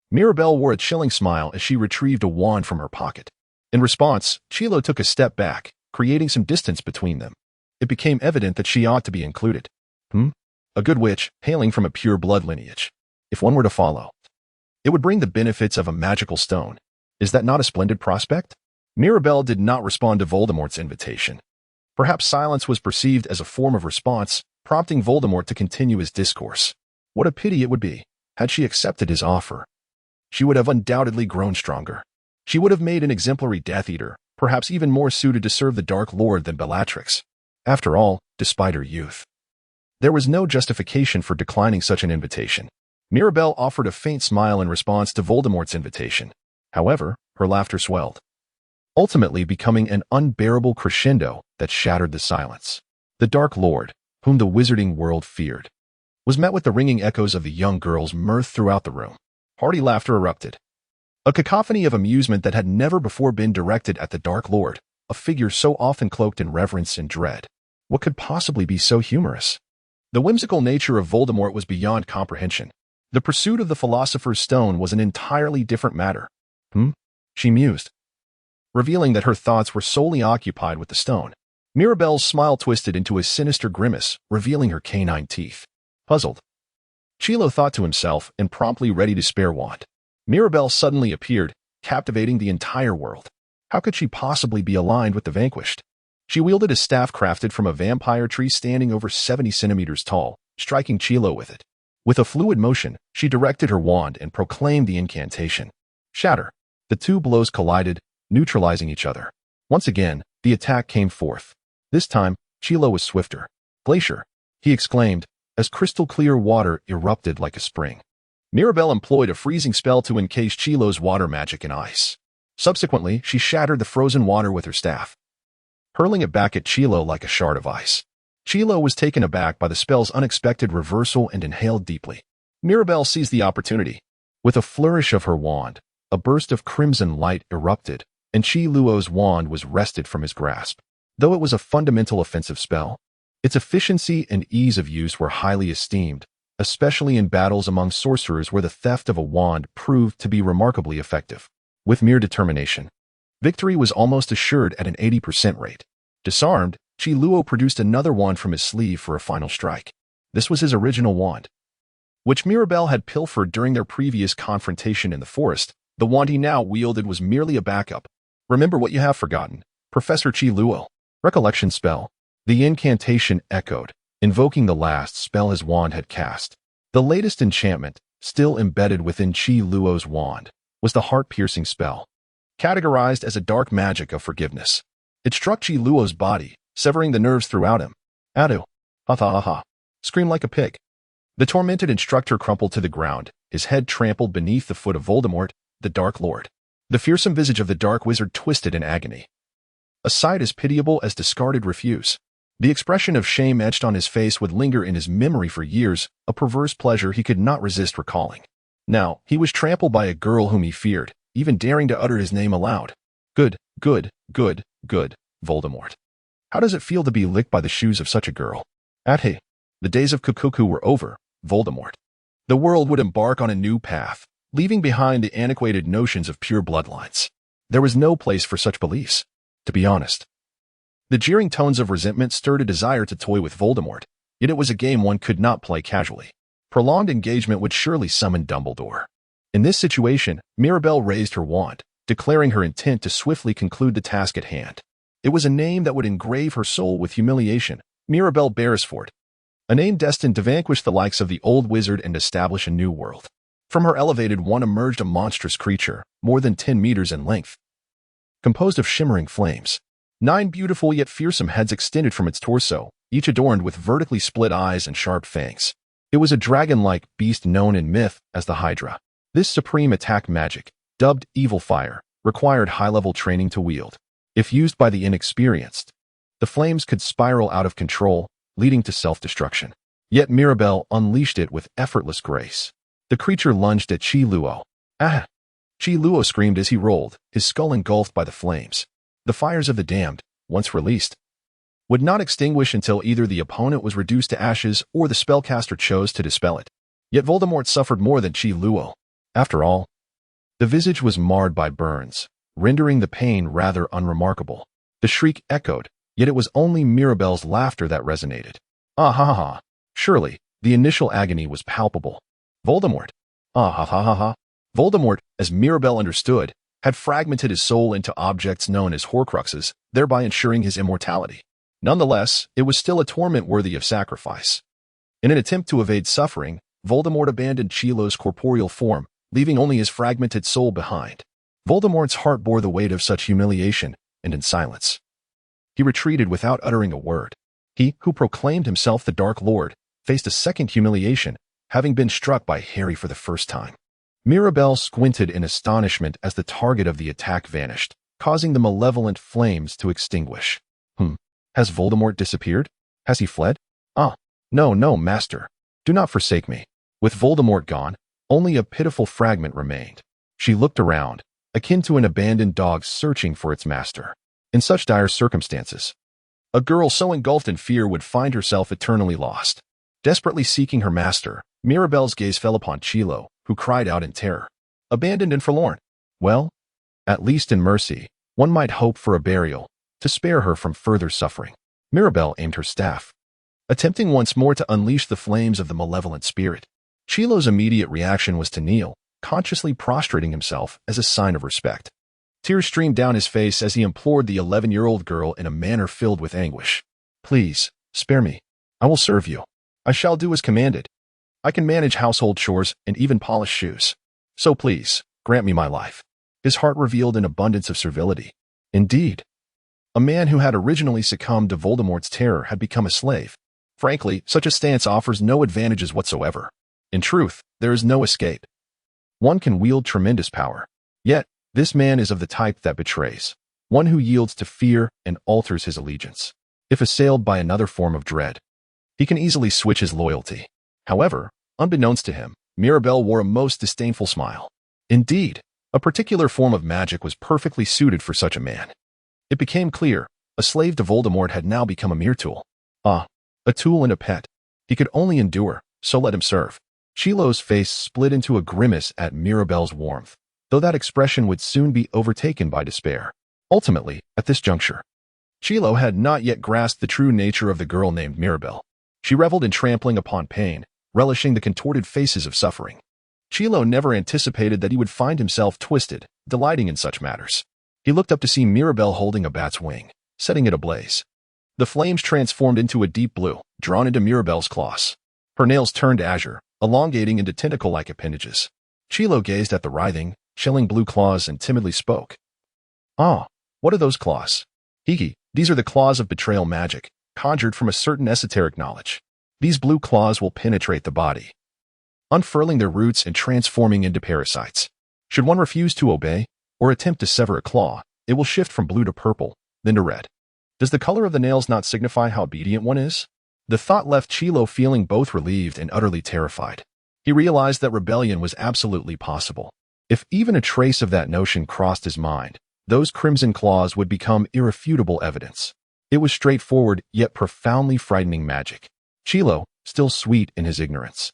Mirabelle wore a chilling smile as she retrieved a wand from her pocket. In response, Chilo took a step back, creating some distance between them. It became evident that she ought to be included. A good witch, hailing from a pure blood lineage. If one were to follow, it would bring the benefits of a magical stone. Is that not a splendid prospect? Mirabelle did not respond to Voldemort's invitation. Perhaps silence was perceived as a form of response, prompting Voldemort to continue his discourse. What a pity it would be, had she accepted his offer. She would have undoubtedly grown stronger. She would have made an exemplary Death Eater, perhaps even more suited to serve the Dark Lord than Bellatrix. After all, despite her youth, there was no justification for declining such an invitation. Mirabelle offered a faint smile in response to Voldemort's invitation. However, her laughter swelled, ultimately becoming an unbearable crescendo that shattered the silence. The Dark Lord, whom the wizarding world feared, was met with the ringing echoes of the young girl's mirth throughout the room. Hearty laughter erupted, a cacophony of amusement that had never before been directed at the Dark Lord, a figure so often cloaked in reverence and dread. What could possibly be so humorous? The whimsical nature of Voldemort was beyond comprehension. The pursuit of the Philosopher's Stone was an entirely different matter. She mused, revealing that her thoughts were solely occupied with the stone. Mirabelle's smile twisted into a sinister grimace, revealing her canine teeth. Puzzled, Chilo thought to himself and promptly ready to spare wand. Mirabelle suddenly appeared, captivating the entire world. How could she possibly be aligned with the vanquished? She wielded a staff crafted from a vampire tree standing over 70 centimeters tall, striking Chilo with it. With a fluid motion, she directed her wand and proclaimed the incantation. Shatter. The two blows collided, neutralizing each other. Once again, the attack came forth. This time, Chilo was swifter. Glacier, he exclaimed, as crystal-clear water erupted like a spring. Mirabelle employed a freezing spell to encase Chilo's water magic in ice. Subsequently, she shattered the frozen water with her staff, hurling it back at Chilo like a shard of ice. Chilo was taken aback by the spell's unexpected reversal and inhaled deeply. Mirabelle seized the opportunity. With a flourish of her wand, a burst of crimson light erupted, and Chiluo's wand was wrested from his grasp. Though it was a fundamental offensive spell, its efficiency and ease of use were highly esteemed, especially in battles among sorcerers where the theft of a wand proved to be remarkably effective. With mere determination, victory was almost assured at an 80% rate. Disarmed, Chiluo produced another wand from his sleeve for a final strike. This was his original wand, which Mirabelle had pilfered during their previous confrontation in the forest. The wand he now wielded was merely a backup. Remember what you have forgotten, Professor Chiluo. Recollection spell. The incantation echoed, invoking the last spell his wand had cast. The latest enchantment, still embedded within Qi Luo's wand, was the heart-piercing spell, categorized as a dark magic of forgiveness. It struck Qi Luo's body, severing the nerves throughout him. Adu! Ha ha ha ha! Screamed like a pig. The tormented instructor crumpled to the ground, his head trampled beneath the foot of Voldemort, the Dark Lord. The fearsome visage of the Dark Wizard twisted in agony. A sight as pitiable as discarded refuse. The expression of shame etched on his face would linger in his memory for years, a perverse pleasure he could not resist recalling. Now, he was trampled by a girl whom he feared, even daring to utter his name aloud. Good, good, good, good, Voldemort. How does it feel to be licked by the shoes of such a girl? Hey, the days of Kukuku were over, Voldemort. The world would embark on a new path, leaving behind the antiquated notions of pure bloodlines. There was no place for such beliefs, to be honest. The jeering tones of resentment stirred a desire to toy with Voldemort, yet it was a game one could not play casually. Prolonged engagement would surely summon Dumbledore. In this situation, Mirabelle raised her wand, declaring her intent to swiftly conclude the task at hand. It was a name that would engrave her soul with humiliation, Mirabelle Beresford, a name destined to vanquish the likes of the old wizard and establish a new world. From her elevated one emerged a monstrous creature, more than 10 meters in length, composed of shimmering flames. 9 beautiful yet fearsome heads extended from its torso, each adorned with vertically split eyes and sharp fangs. It was a dragon-like beast known in myth as the Hydra. This supreme attack magic, dubbed Evil Fire, required high-level training to wield. If used by the inexperienced, the flames could spiral out of control, leading to self-destruction. Yet Mirabelle unleashed it with effortless grace. The creature lunged at Qi Luo. Ah! Qi Luo screamed as he rolled, his skull engulfed by the flames. The fires of the damned, once released, would not extinguish until either the opponent was reduced to ashes or the spellcaster chose to dispel it. Yet Voldemort suffered more than Qi Luo. After all, the visage was marred by burns, rendering the pain rather unremarkable. The shriek echoed, yet it was only Mirabelle's laughter that resonated. Ah ha ha ha! Surely, the initial agony was palpable. Voldemort! Ah ha ha ha ha! Voldemort, as Mirabelle understood, had fragmented his soul into objects known as Horcruxes, thereby ensuring his immortality. Nonetheless, it was still a torment worthy of sacrifice. In an attempt to evade suffering, Voldemort abandoned Qi Luo's corporeal form, leaving only his fragmented soul behind. Voldemort's heart bore the weight of such humiliation, and in silence, he retreated without uttering a word. He, who proclaimed himself the Dark Lord, faced a second humiliation, having been struck by Harry for the first time. Mirabelle squinted in astonishment as the target of the attack vanished, causing the malevolent flames to extinguish. Has Voldemort disappeared? Has he fled? Ah, no, no, master. Do not forsake me. With Voldemort gone, only a pitiful fragment remained. She looked around, akin to an abandoned dog searching for its master. In such dire circumstances, a girl so engulfed in fear would find herself eternally lost. Desperately seeking her master, Mirabelle's gaze fell upon Qi Luo, who cried out in terror. Abandoned and forlorn. Well, at least in mercy, one might hope for a burial, to spare her from further suffering. Mirabelle aimed her staff, attempting once more to unleash the flames of the malevolent spirit. Qi Luo's immediate reaction was to kneel, consciously prostrating himself as a sign of respect. Tears streamed down his face as he implored the 11-year-old girl in a manner filled with anguish. Please, spare me. I will serve you. I shall do as commanded. I can manage household chores and even polish shoes. So please, grant me my life. His heart revealed an abundance of servility. Indeed, a man who had originally succumbed to Voldemort's terror had become a slave. Frankly, such a stance offers no advantages whatsoever. In truth, there is no escape. One can wield tremendous power. Yet, this man is of the type that betrays, one who yields to fear and alters his allegiance. If assailed by another form of dread, he can easily switch his loyalty. However, unbeknownst to him, Mirabelle wore a most disdainful smile. Indeed, a particular form of magic was perfectly suited for such a man. It became clear, a slave to Voldemort had now become a mere tool. Ah, a tool and a pet. He could only endure, so let him serve. Qi Luo's face split into a grimace at Mirabelle's warmth, though that expression would soon be overtaken by despair. Ultimately, at this juncture, Qi Luo had not yet grasped the true nature of the girl named Mirabelle. She reveled in trampling upon pain, relishing the contorted faces of suffering. Qi Luo never anticipated that he would find himself twisted, delighting in such matters. He looked up to see Mirabelle holding a bat's wing, setting it ablaze. The flames transformed into a deep blue, drawn into Mirabelle's claws. Her nails turned azure, elongating into tentacle-like appendages. Chilo gazed at the writhing, chilling blue claws and timidly spoke. "Ah, what are those claws?" "Hiki, these are the claws of betrayal magic, conjured from a certain esoteric knowledge. These blue claws will penetrate the body, unfurling their roots and transforming into parasites. Should one refuse to obey, or attempt to sever a claw, it will shift from blue to purple, then to red. Does the color of the nails not signify how obedient one is?" The thought left Chilo feeling both relieved and utterly terrified. He realized that rebellion was absolutely possible. If even a trace of that notion crossed his mind, those crimson claws would become irrefutable evidence. It was straightforward, yet profoundly frightening magic. Chilo, still sweet in his ignorance,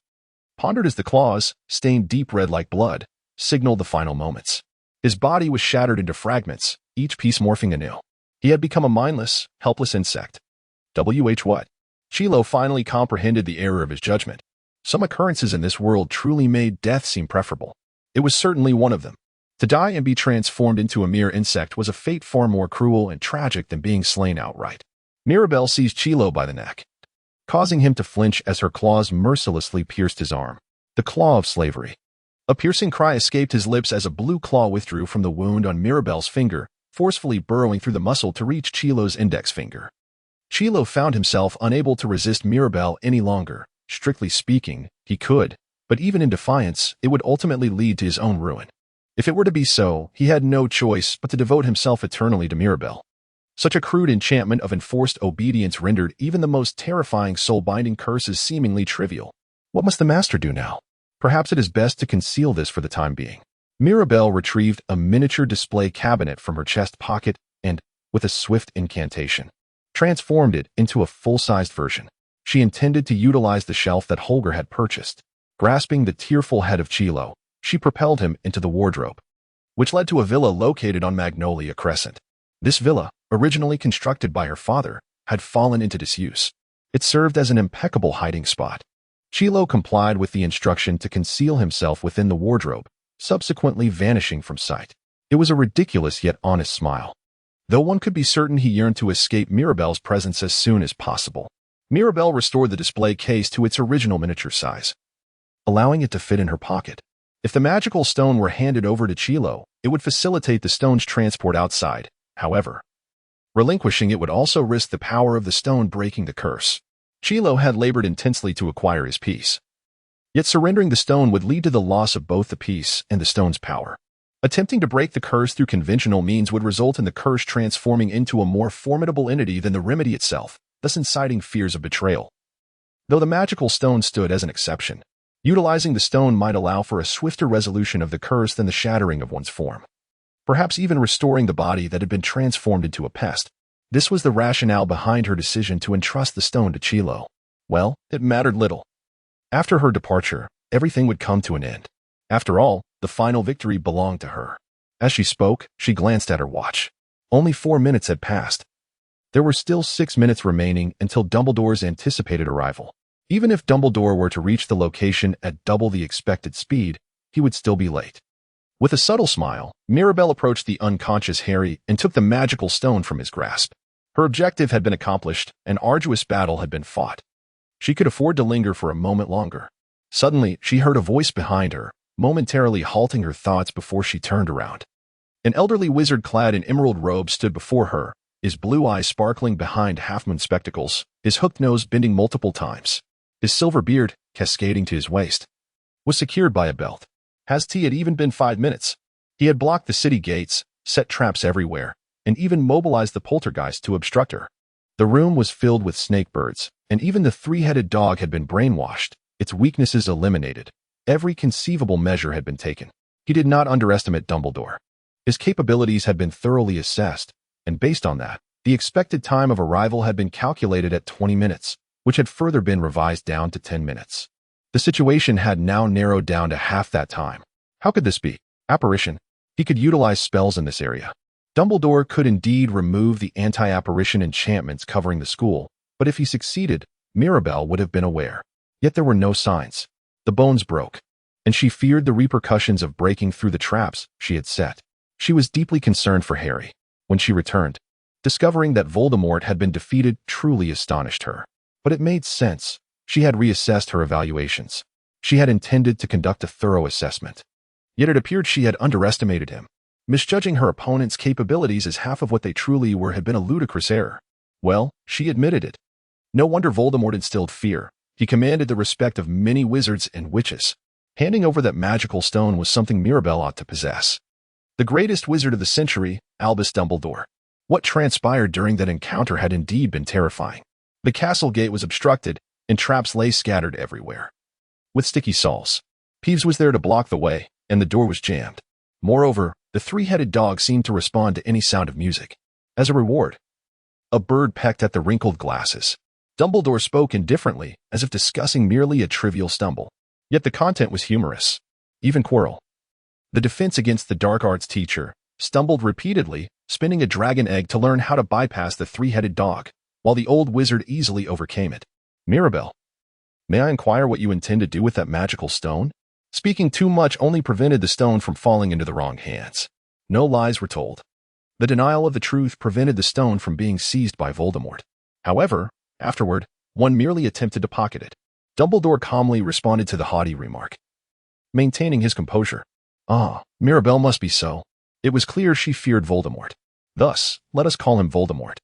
pondered as the claws, stained deep red like blood, signaled the final moments. His body was shattered into fragments, each piece morphing anew. He had become a mindless, helpless insect. What? Chilo finally comprehended the error of his judgment. Some occurrences in this world truly made death seem preferable. It was certainly one of them. To die and be transformed into a mere insect was a fate far more cruel and tragic than being slain outright. Mirabelle seized Chilo by the neck, causing him to flinch as her claws mercilessly pierced his arm. The claw of slavery. A piercing cry escaped his lips as a blue claw withdrew from the wound on Mirabelle's finger, forcefully burrowing through the muscle to reach Chilo's index finger. Chilo found himself unable to resist Mirabelle any longer. Strictly speaking, he could, but even in defiance, it would ultimately lead to his own ruin. If it were to be so, he had no choice but to devote himself eternally to Mirabelle. Such a crude enchantment of enforced obedience rendered even the most terrifying soul-binding curses seemingly trivial. What must the master do now? Perhaps it is best to conceal this for the time being. Mirabelle retrieved a miniature display cabinet from her chest pocket and, with a swift incantation, transformed it into a full-sized version. She intended to utilize the shelf that Holger had purchased. Grasping the tearful head of Chilo, she propelled him into the wardrobe, which led to a villa located on Magnolia Crescent. This villa, originally constructed by her father, had fallen into disuse. It served as an impeccable hiding spot. Chilo complied with the instruction to conceal himself within the wardrobe, subsequently vanishing from sight. It was a ridiculous yet honest smile. Though one could be certain he yearned to escape Mirabelle's presence as soon as possible. Mirabelle restored the display case to its original miniature size, allowing it to fit in her pocket. If the magical stone were handed over to Chilo, it would facilitate the stone's transport outside. However, relinquishing it would also risk the power of the stone breaking the curse. Chilo had labored intensely to acquire his piece. Yet surrendering the stone would lead to the loss of both the piece and the stone's power. Attempting to break the curse through conventional means would result in the curse transforming into a more formidable entity than the remedy itself, thus inciting fears of betrayal. Though the magical stone stood as an exception, utilizing the stone might allow for a swifter resolution of the curse than the shattering of one's form, perhaps even restoring the body that had been transformed into a pest. This was the rationale behind her decision to entrust the stone to Chilo. Well, it mattered little. After her departure, everything would come to an end. After all, the final victory belonged to her. As she spoke, she glanced at her watch. Only 4 minutes had passed. There were still 6 minutes remaining until Dumbledore's anticipated arrival. Even if Dumbledore were to reach the location at double the expected speed, he would still be late. With a subtle smile, Mirabelle approached the unconscious Harry and took the magical stone from his grasp. Her objective had been accomplished, an arduous battle had been fought. She could afford to linger for a moment longer. Suddenly, she heard a voice behind her, momentarily halting her thoughts before she turned around. An elderly wizard clad in emerald robes stood before her, his blue eyes sparkling behind half-moon spectacles, his hooked nose bending multiple times. His silver beard, cascading to his waist, was secured by a belt. Had even been 5 minutes. He had blocked the city gates, set traps everywhere, and even mobilized the poltergeist to obstruct her. The room was filled with snakebirds, and even the 3-headed dog had been brainwashed, its weaknesses eliminated. Every conceivable measure had been taken. He did not underestimate Dumbledore. His capabilities had been thoroughly assessed, and based on that, the expected time of arrival had been calculated at 20 minutes, which had further been revised down to 10 minutes. The situation had now narrowed down to half that time. How could this be? Apparition. He could utilize spells in this area. Dumbledore could indeed remove the anti-apparition enchantments covering the school, but if he succeeded, Mirabelle would have been aware. Yet there were no signs. The bones broke, and she feared the repercussions of breaking through the traps she had set. She was deeply concerned for Harry. When she returned, Discovering that Voldemort had been defeated truly astonished her. But it made sense. She had reassessed her evaluations. She had intended to conduct a thorough assessment. Yet it appeared she had underestimated him. Misjudging her opponent's capabilities as half of what they truly were had been a ludicrous error. Well, she admitted it. No wonder Voldemort instilled fear. He commanded the respect of many wizards and witches. Handing over that magical stone was something Mirabel ought to possess. The greatest wizard of the century, Albus Dumbledore. What transpired during that encounter had indeed been terrifying. The castle gate was obstructed, and traps lay scattered everywhere. With sticky saws, Peeves was there to block the way, and the door was jammed. Moreover, the three-headed dog seemed to respond to any sound of music. As a reward, a bird pecked at the wrinkled glasses. Dumbledore spoke indifferently, as if discussing merely a trivial stumble. Yet the content was humorous. Even Quirrell, the defense against the dark arts teacher, stumbled repeatedly, spinning a dragon egg to learn how to bypass the three-headed dog, while the old wizard easily overcame it. Mirabel, may I inquire what you intend to do with that magical stone? Speaking too much only prevented the stone from falling into the wrong hands. No lies were told. The denial of the truth prevented the stone from being seized by Voldemort. However, afterward, one merely attempted to pocket it. Dumbledore calmly responded to the haughty remark, maintaining his composure. Ah, Mirabel must be so. It was clear she feared Voldemort. Thus, let us call him Voldemort.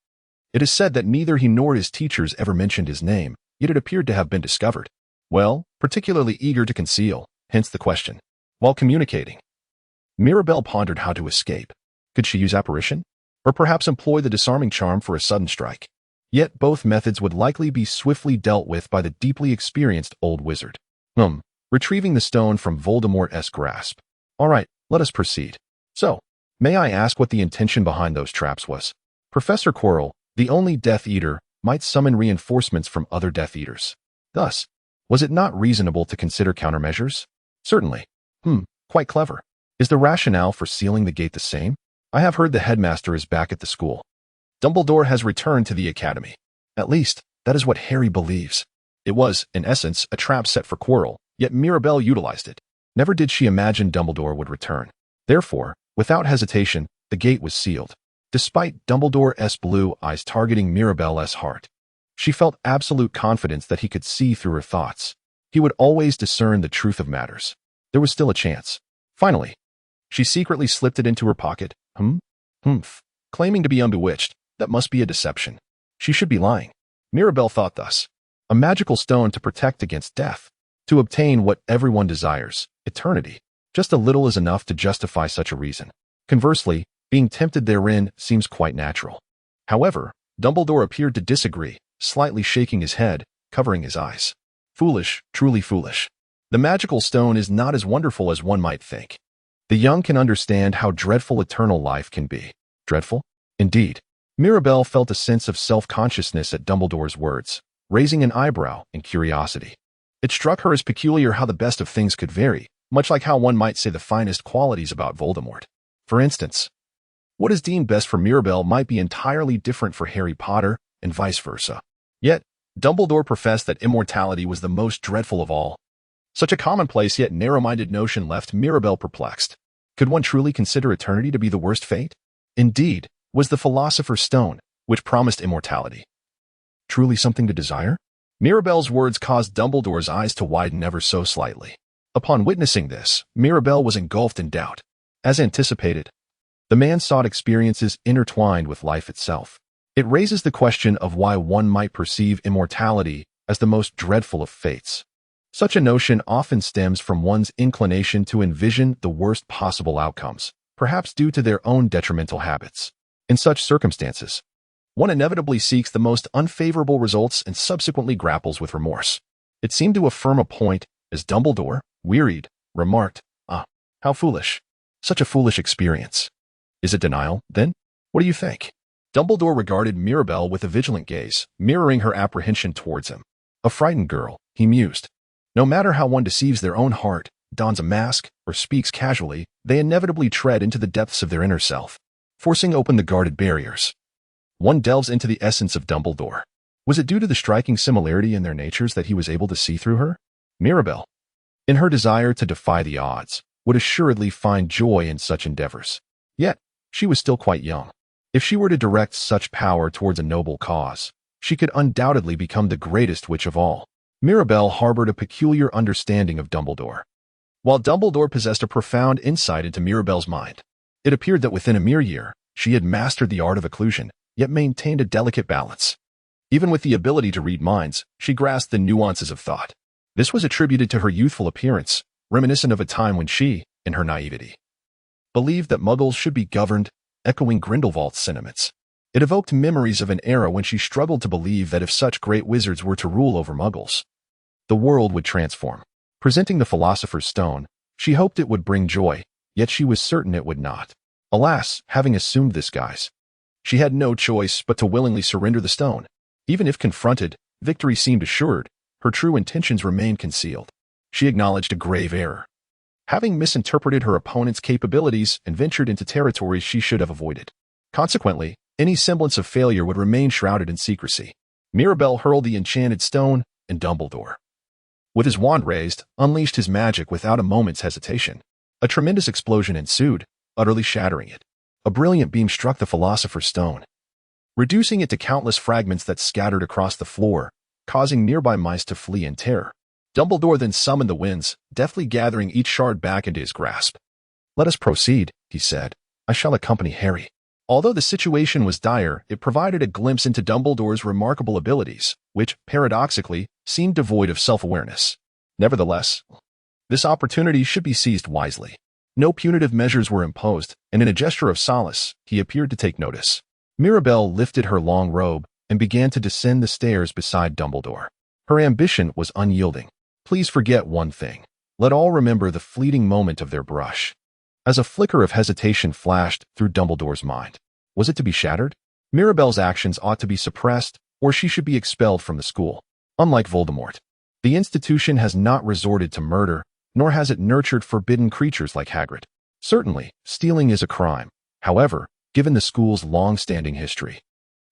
It is said that neither he nor his teachers ever mentioned his name, yet it appeared to have been discovered. Well, particularly eager to conceal, hence the question. While communicating, Mirabel pondered how to escape. Could she use apparition? Or perhaps employ the disarming charm for a sudden strike? Yet both methods would likely be swiftly dealt with by the deeply experienced old wizard. Retrieving the stone from Voldemort's grasp. All right, let us proceed. So, may I ask what the intention behind those traps was? Professor Quirrell, the only Death Eater, might summon reinforcements from other Death Eaters. Thus, was it not reasonable to consider countermeasures? Certainly. Quite clever. Is the rationale for sealing the gate the same? I have heard the headmaster is back at the school. Dumbledore has returned to the academy. At least, that is what Harry believes. It was, in essence, a trap set for Quirrell, yet Mirabel utilized it. Never did she imagine Dumbledore would return. Therefore, without hesitation, the gate was sealed. Despite Dumbledore's blue eyes targeting Mirabel's heart, she felt absolute confidence that he could see through her thoughts. He would always discern the truth of matters. There was still a chance. Finally, she secretly slipped it into her pocket. Claiming to be unbewitched, that must be a deception. She should be lying. Mirabel thought thus. A magical stone to protect against death. To obtain what everyone desires, eternity. Just a little is enough to justify such a reason. Conversely, being tempted therein seems quite natural. However, Dumbledore appeared to disagree, slightly shaking his head, covering his eyes. Foolish, truly foolish. The magical stone is not as wonderful as one might think. The young can understand how dreadful eternal life can be. Dreadful? Indeed. Mirabel felt a sense of self-consciousness at Dumbledore's words, raising an eyebrow in curiosity. It struck her as peculiar how the best of things could vary, much like how one might say the finest qualities about Voldemort. For instance, what is deemed best for Mirabel might be entirely different for Harry Potter, and vice versa. Yet, Dumbledore professed that immortality was the most dreadful of all. Such a commonplace yet narrow-minded notion left Mirabel perplexed. Could one truly consider eternity to be the worst fate? Indeed, was the Philosopher's Stone, which promised immortality, truly something to desire? Mirabel's words caused Dumbledore's eyes to widen ever so slightly. Upon witnessing this, Mirabel was engulfed in doubt. As anticipated, the man sought experiences intertwined with life itself. It raises the question of why one might perceive immortality as the most dreadful of fates. Such a notion often stems from one's inclination to envision the worst possible outcomes, perhaps due to their own detrimental habits. In such circumstances, one inevitably seeks the most unfavorable results and subsequently grapples with remorse. It seemed to affirm a point, as Dumbledore, wearied, remarked, how foolish. Such a foolish experience. Is it denial, then? What do you think? Dumbledore regarded Mirabel with a vigilant gaze, mirroring her apprehension towards him. A frightened girl, he mused. No matter how one deceives their own heart, dons a mask, or speaks casually, they inevitably tread into the depths of their inner self, forcing open the guarded barriers. One delves into the essence of Dumbledore. Was it due to the striking similarity in their natures that he was able to see through her? Mirabel, in her desire to defy the odds, would assuredly find joy in such endeavors. Yet, she was still quite young. If she were to direct such power towards a noble cause, she could undoubtedly become the greatest witch of all. Mirabelle harbored a peculiar understanding of Dumbledore. While Dumbledore possessed a profound insight into Mirabelle's mind, it appeared that within a mere year, she had mastered the art of occlusion, yet maintained a delicate balance. Even with the ability to read minds, she grasped the nuances of thought. This was attributed to her youthful appearance, reminiscent of a time when she, in her naivety, believed that muggles should be governed, echoing Grindelwald's sentiments. It evoked memories of an era when she struggled to believe that if such great wizards were to rule over muggles, the world would transform. Presenting the Philosopher's Stone, she hoped it would bring joy, yet she was certain it would not. Alas, having assumed this guise, she had no choice but to willingly surrender the stone. Even if confronted, victory seemed assured. Her true intentions remained concealed. She acknowledged a grave error, having misinterpreted her opponent's capabilities and ventured into territories she should have avoided. Consequently, any semblance of failure would remain shrouded in secrecy. Mirabelle hurled the enchanted stone, and Dumbledore, with his wand raised, unleashed his magic without a moment's hesitation. A tremendous explosion ensued, utterly shattering it. A brilliant beam struck the Philosopher's Stone, reducing it to countless fragments that scattered across the floor, causing nearby mice to flee in terror. Dumbledore then summoned the winds, deftly gathering each shard back into his grasp. "Let us proceed," he said. "I shall accompany Harry." Although the situation was dire, it provided a glimpse into Dumbledore's remarkable abilities, which, paradoxically, seemed devoid of self-awareness. Nevertheless, this opportunity should be seized wisely. No punitive measures were imposed, and in a gesture of solace, he appeared to take notice. Mirabelle lifted her long robe and began to descend the stairs beside Dumbledore. Her ambition was unyielding. Please forget one thing. Let all remember the fleeting moment of their brush. As a flicker of hesitation flashed through Dumbledore's mind, was it to be shattered? Mirabelle's actions ought to be suppressed, or she should be expelled from the school. Unlike Voldemort, the institution has not resorted to murder, nor has it nurtured forbidden creatures like Hagrid. Certainly, stealing is a crime. However, given the school's long-standing history,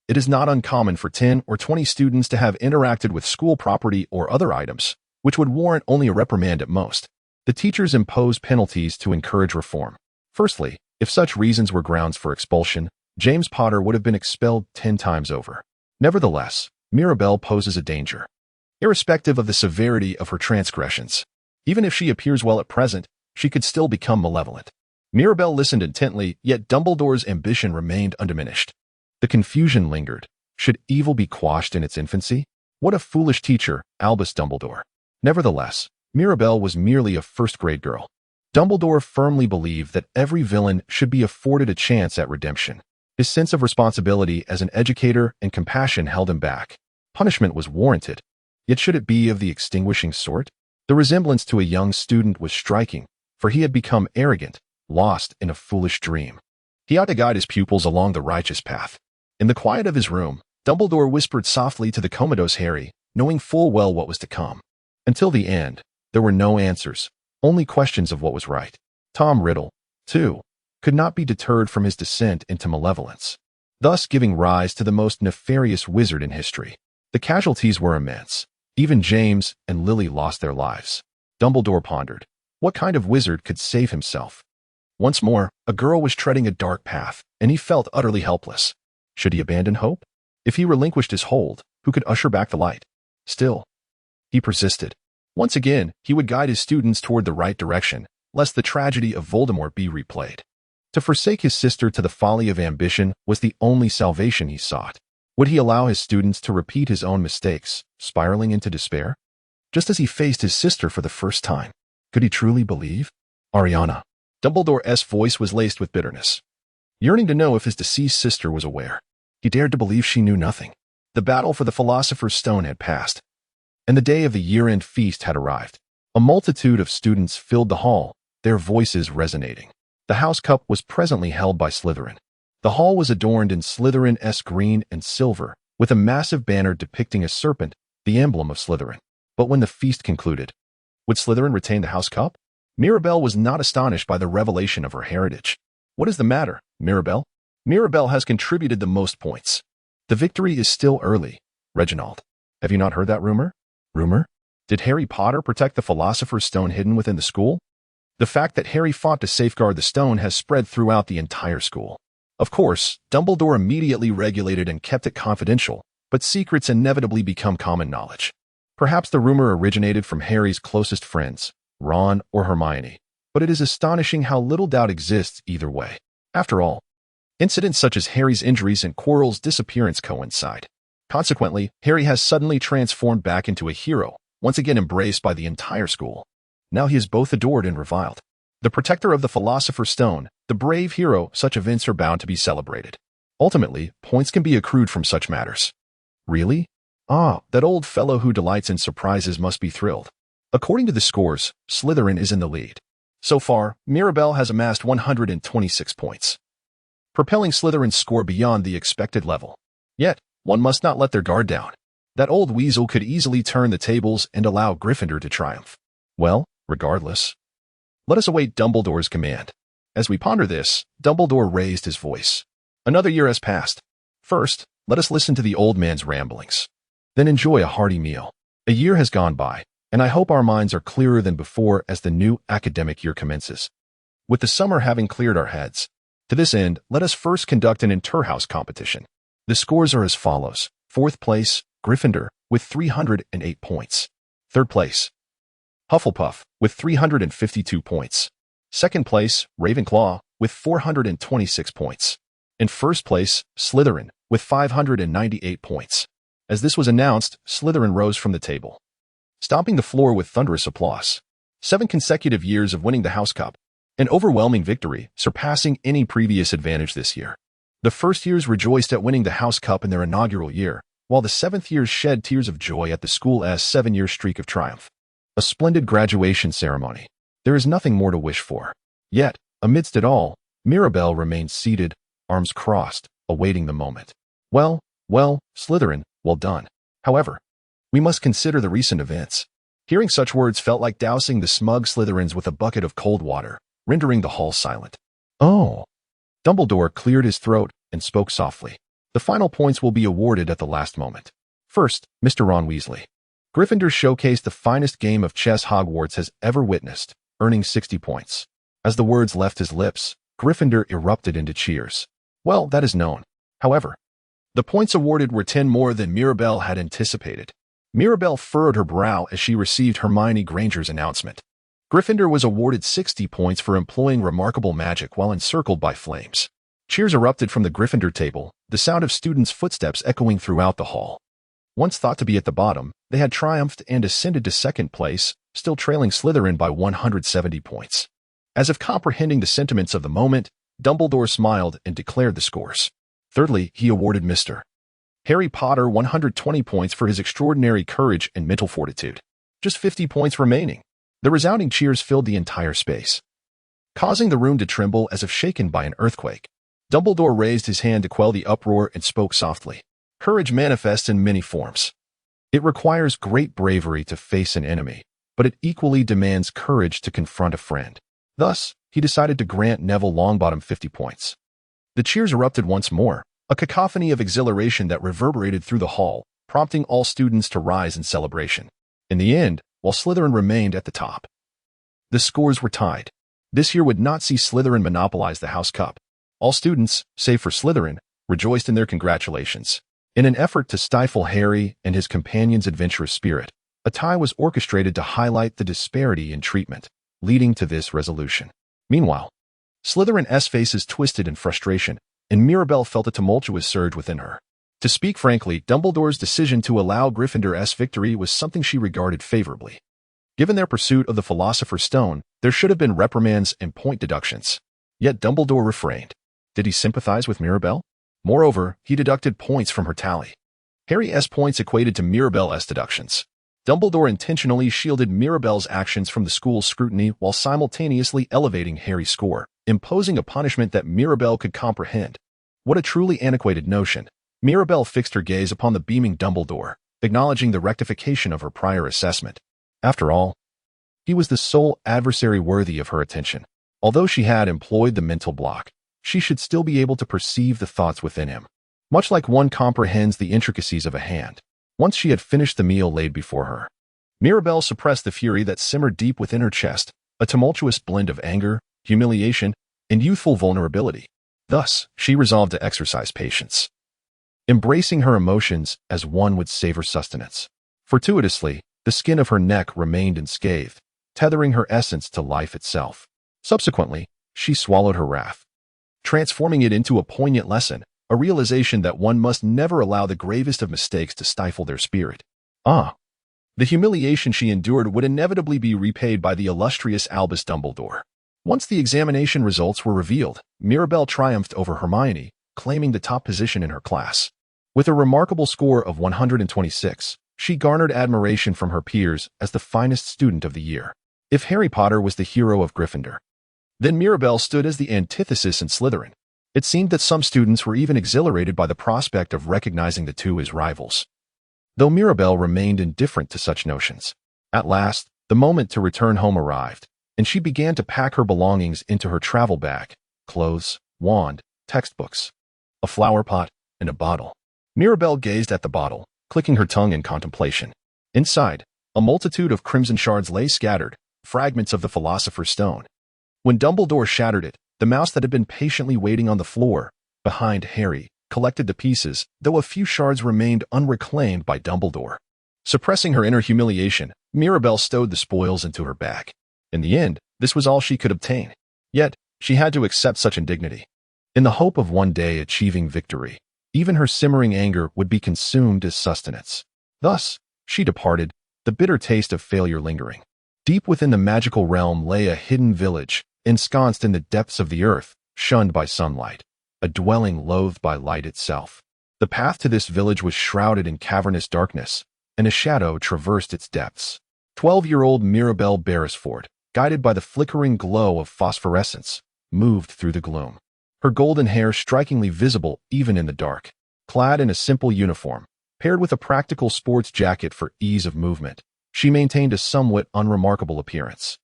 it is not uncommon for 10 or 20 students to have interacted with school property or other items, which would warrant only a reprimand at most. The teachers imposed penalties to encourage reform. Firstly, if such reasons were grounds for expulsion, James Potter would have been expelled 10 times over. Nevertheless, Mirabelle poses a danger, irrespective of the severity of her transgressions. Even if she appears well at present, she could still become malevolent. Mirabelle listened intently, yet Dumbledore's ambition remained undiminished. The confusion lingered. Should evil be quashed in its infancy? What a foolish teacher, Albus Dumbledore. Nevertheless, Mirabelle was merely a first-grade girl. Dumbledore firmly believed that every villain should be afforded a chance at redemption. His sense of responsibility as an educator and compassion held him back. Punishment was warranted, yet should it be of the extinguishing sort? The resemblance to a young student was striking, for he had become arrogant, lost in a foolish dream. He ought to guide his pupils along the righteous path. In the quiet of his room, Dumbledore whispered softly to the comatose Harry, knowing full well what was to come. Until the end, there were no answers, only questions of what was right. Tom Riddle, too, could not be deterred from his descent into malevolence, thus giving rise to the most nefarious wizard in history. The casualties were immense. Even James and Lily lost their lives. Dumbledore pondered, what kind of wizard could save himself? Once more, a girl was treading a dark path, and he felt utterly helpless. Should he abandon hope? If he relinquished his hold, who could usher back the light? Still, he persisted. Once again, he would guide his students toward the right direction, lest the tragedy of Voldemort be replayed. To forsake his sister to the folly of ambition was the only salvation he sought. Would he allow his students to repeat his own mistakes, spiraling into despair? Just as he faced his sister for the first time, could he truly believe? Ariana. Dumbledore's voice was laced with bitterness, yearning to know if his deceased sister was aware. He dared to believe she knew nothing. The battle for the Philosopher's Stone had passed, and the day of the year-end feast had arrived. A multitude of students filled the hall, their voices resonating. The house cup was presently held by Slytherin. The hall was adorned in Slytherin-esque green and silver, with a massive banner depicting a serpent, the emblem of Slytherin. But when the feast concluded, would Slytherin retain the house cup? Mirabelle was not astonished by the revelation of her heritage. What is the matter, Mirabelle? Mirabelle has contributed the most points. The victory is still early. Reginald, have you not heard that rumor? Rumor? Did Harry Potter protect the Philosopher's Stone hidden within the school? The fact that Harry fought to safeguard the stone has spread throughout the entire school. Of course, Dumbledore immediately regulated and kept it confidential, but secrets inevitably become common knowledge. Perhaps the rumor originated from Harry's closest friends, Ron or Hermione, but it is astonishing how little doubt exists either way. After all, incidents such as Harry's injuries and Quirrell's disappearance coincide. Consequently, Harry has suddenly transformed back into a hero, once again embraced by the entire school. Now he is both adored and reviled. The protector of the Philosopher's Stone, the brave hero, such events are bound to be celebrated. Ultimately, points can be accrued from such matters. Really? Ah, that old fellow who delights in surprises must be thrilled. According to the scores, Slytherin is in the lead. So far, Mirabelle has amassed 126 points, propelling Slytherin's score beyond the expected level. Yet, one must not let their guard down. That old weasel could easily turn the tables and allow Gryffindor to triumph. Well, regardless, let us await Dumbledore's command. As we ponder this, Dumbledore raised his voice. Another year has passed. First, let us listen to the old man's ramblings. Then enjoy a hearty meal. A year has gone by, and I hope our minds are clearer than before as the new academic year commences. With the summer having cleared our heads, to this end, let us first conduct an inter-house competition. The scores are as follows. 4th place, Gryffindor, with 308 points. 3rd place, Hufflepuff, with 352 points. 2nd place, Ravenclaw, with 426 points. In 1st place, Slytherin, with 598 points. As this was announced, Slytherin rose from the table, stomping the floor with thunderous applause. 7 consecutive years of winning the House Cup. An overwhelming victory, surpassing any previous advantage this year. The first years rejoiced at winning the House Cup in their inaugural year, while the 7th years shed tears of joy at the school's 7-year streak of triumph. A splendid graduation ceremony. There is nothing more to wish for. Yet, amidst it all, Mirabelle remained seated, arms crossed, awaiting the moment. Well, Slytherin, well done. However, we must consider the recent events. Hearing such words felt like dousing the smug Slytherins with a bucket of cold water, rendering the hall silent. Oh. Dumbledore cleared his throat and spoke softly. The final points will be awarded at the last moment. First, Mr. Ron Weasley. Gryffindor showcased the finest game of chess Hogwarts has ever witnessed, earning 60 points. As the words left his lips, Gryffindor erupted into cheers. Well, that is known. However, the points awarded were 10 more than Mirabelle had anticipated. Mirabelle furrowed her brow as she received Hermione Granger's announcement. Gryffindor was awarded 60 points for employing remarkable magic while encircled by flames. Cheers erupted from the Gryffindor table, the sound of students' footsteps echoing throughout the hall. Once thought to be at the bottom, they had triumphed and ascended to 2nd place, still trailing Slytherin by 170 points. As if comprehending the sentiments of the moment, Dumbledore smiled and declared the scores. Thirdly, he awarded Mr. Harry Potter 120 points for his extraordinary courage and mental fortitude. Just 50 points remaining. The resounding cheers filled the entire space, causing the room to tremble as if shaken by an earthquake. Dumbledore raised his hand to quell the uproar and spoke softly. Courage manifests in many forms. It requires great bravery to face an enemy, but it equally demands courage to confront a friend. Thus, he decided to grant Neville Longbottom 50 points. The cheers erupted once more, a cacophony of exhilaration that reverberated through the hall, prompting all students to rise in celebration. In the end, while Slytherin remained at the top, the scores were tied. This year would not see Slytherin monopolize the House Cup. All students, save for Slytherin, rejoiced in their congratulations. In an effort to stifle Harry and his companion's adventurous spirit, a tie was orchestrated to highlight the disparity in treatment, leading to this resolution. Meanwhile, Slytherin's faces twisted in frustration, and Mirabelle felt a tumultuous surge within her. To speak frankly, Dumbledore's decision to allow Gryffindor's victory was something she regarded favorably. Given their pursuit of the Philosopher's Stone, there should have been reprimands and point deductions. Yet Dumbledore refrained. Did he sympathize with Mirabelle? Moreover, he deducted points from her tally. Harry's points equated to Mirabelle's deductions. Dumbledore intentionally shielded Mirabelle's actions from the school's scrutiny while simultaneously elevating Harry's score, imposing a punishment that Mirabelle could comprehend. What a truly antiquated notion. Mirabelle fixed her gaze upon the beaming Dumbledore, acknowledging the rectification of her prior assessment. After all, he was the sole adversary worthy of her attention. Although she had employed the mental block, she should still be able to perceive the thoughts within him, much like one comprehends the intricacies of a hand. Once she had finished the meal laid before her, Mirabelle suppressed the fury that simmered deep within her chest, a tumultuous blend of anger, humiliation, and youthful vulnerability. Thus, she resolved to exercise patience, embracing her emotions as one would savor sustenance. Fortuitously, the skin of her neck remained unscathed, tethering her essence to life itself. Subsequently, she swallowed her wrath, transforming it into a poignant lesson, a realization that one must never allow the gravest of mistakes to stifle their spirit. The humiliation she endured would inevitably be repaid by the illustrious Albus Dumbledore. Once the examination results were revealed, Mirabel triumphed over Hermione, claiming the top position in her class. With a remarkable score of 126, she garnered admiration from her peers as the finest student of the year. If Harry Potter was the hero of Gryffindor, then Mirabel stood as the antithesis in Slytherin. It seemed that some students were even exhilarated by the prospect of recognizing the two as rivals, though Mirabel remained indifferent to such notions. At last, the moment to return home arrived, and she began to pack her belongings into her travel bag: clothes, wand, textbooks, a flower pot, and a bottle. Mirabel gazed at the bottle, clicking her tongue in contemplation. Inside, a multitude of crimson shards lay scattered, fragments of the Philosopher's Stone. When Dumbledore shattered it, the mouse that had been patiently waiting on the floor, behind Harry, collected the pieces, though a few shards remained unreclaimed by Dumbledore. Suppressing her inner humiliation, Mirabel stowed the spoils into her bag. In the end, this was all she could obtain. Yet, she had to accept such indignity. In the hope of one day achieving victory, even her simmering anger would be consumed as sustenance. Thus, she departed, the bitter taste of failure lingering. Deep within the magical realm lay a hidden village, ensconced in the depths of the earth, shunned by sunlight, a dwelling loathed by light itself. The path to this village was shrouded in cavernous darkness, and a shadow traversed its depths. 12-year-old Mirabel Beresford, guided by the flickering glow of phosphorescence, moved through the gloom, her golden hair strikingly visible even in the dark. Clad in a simple uniform, paired with a practical sports jacket for ease of movement, she maintained a somewhat unremarkable appearance.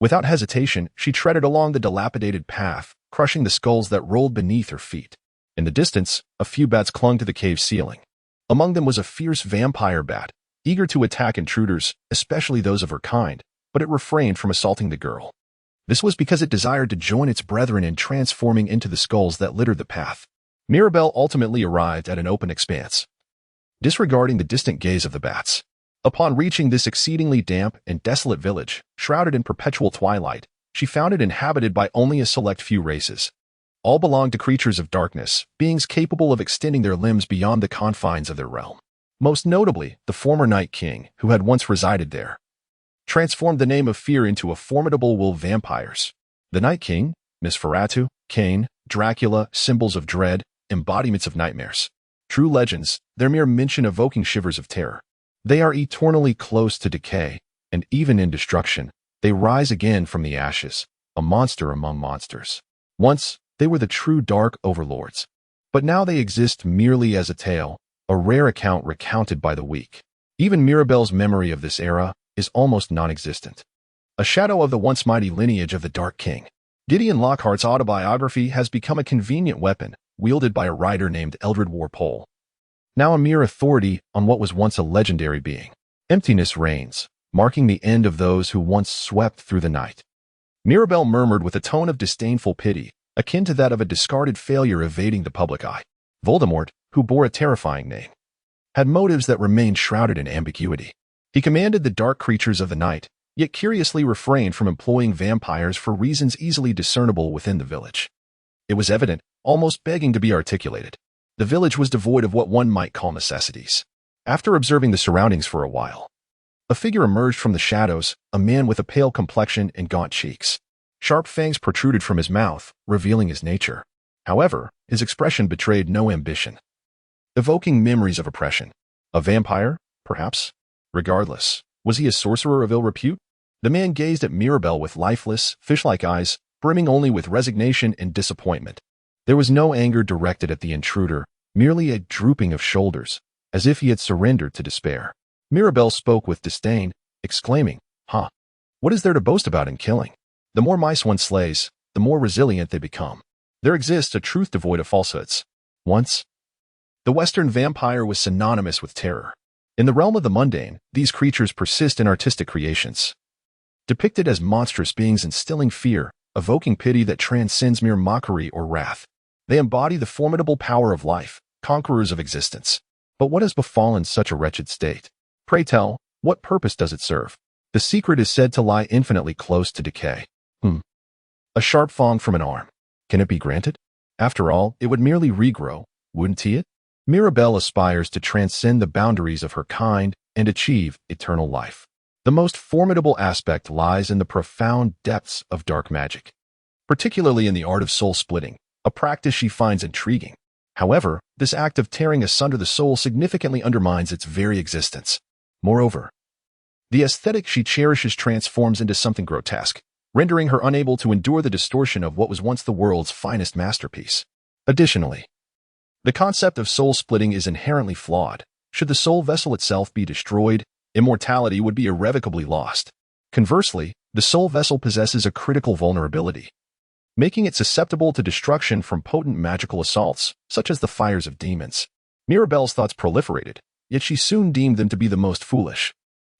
Without hesitation, she treaded along the dilapidated path, crushing the skulls that rolled beneath her feet. In the distance, a few bats clung to the cave ceiling. Among them was a fierce vampire bat, eager to attack intruders, especially those of her kind, but it refrained from assaulting the girl. This was because it desired to join its brethren in transforming into the skulls that littered the path. Mirabel ultimately arrived at an open expanse, disregarding the distant gaze of the bats. Upon reaching this exceedingly damp and desolate village, shrouded in perpetual twilight, she found it inhabited by only a select few races. All belonged to creatures of darkness, beings capable of extending their limbs beyond the confines of their realm. Most notably, the former Night King, who had once resided there, transformed the name of fear into a formidable will of vampires. The Night King, Nosferatu, Cain, Dracula, symbols of dread, embodiments of nightmares. True legends, their mere mention evoking shivers of terror. They are eternally close to decay, and even in destruction, they rise again from the ashes, a monster among monsters. Once, they were the true dark overlords. But now they exist merely as a tale, a rare account recounted by the weak. Even Mirabel's memory of this era is almost non-existent. A shadow of the once mighty lineage of the Dark King. Gideon Lockhart's autobiography has become a convenient weapon, wielded by a writer named Eldred Warpole, now a mere authority on what was once a legendary being. Emptiness reigns, marking the end of those who once swept through the night. Mirabel murmured with a tone of disdainful pity, akin to that of a discarded failure evading the public eye. Voldemort, who bore a terrifying name, had motives that remained shrouded in ambiguity. He commanded the dark creatures of the night, yet curiously refrained from employing vampires for reasons easily discernible within the village. It was evident, almost begging to be articulated. The village was devoid of what one might call necessities. After observing the surroundings for a while, a figure emerged from the shadows, a man with a pale complexion and gaunt cheeks. Sharp fangs protruded from his mouth, revealing his nature. However, his expression betrayed no ambition, evoking memories of oppression. A vampire, perhaps? Regardless, was he a sorcerer of ill repute? The man gazed at Mirabel with lifeless, fish-like eyes, brimming only with resignation and disappointment. There was no anger directed at the intruder, merely a drooping of shoulders, as if he had surrendered to despair. Mirabel spoke with disdain, exclaiming, what is there to boast about in killing? The more mice one slays, the more resilient they become. There exists a truth devoid of falsehoods. Once, the Western vampire was synonymous with terror. In the realm of the mundane, these creatures persist in artistic creations, depicted as monstrous beings instilling fear, evoking pity that transcends mere mockery or wrath. They embody the formidable power of life, conquerors of existence. But what has befallen such a wretched state? Pray tell, what purpose does it serve? The secret is said to lie infinitely close to decay. A sharp fang from an arm. Can it be granted? After all, it would merely regrow, wouldn't it? Mirabelle aspires to transcend the boundaries of her kind and achieve eternal life. The most formidable aspect lies in the profound depths of dark magic, particularly in the art of soul-splitting, a practice she finds intriguing. However, this act of tearing asunder the soul significantly undermines its very existence. Moreover, the aesthetic she cherishes transforms into something grotesque, rendering her unable to endure the distortion of what was once the world's finest masterpiece. Additionally, the concept of soul-splitting is inherently flawed. Should the soul vessel itself be destroyed, immortality would be irrevocably lost. Conversely, the soul vessel possesses a critical vulnerability, making it susceptible to destruction from potent magical assaults, such as the fires of demons. Mirabelle's thoughts proliferated, yet she soon deemed them to be the most foolish.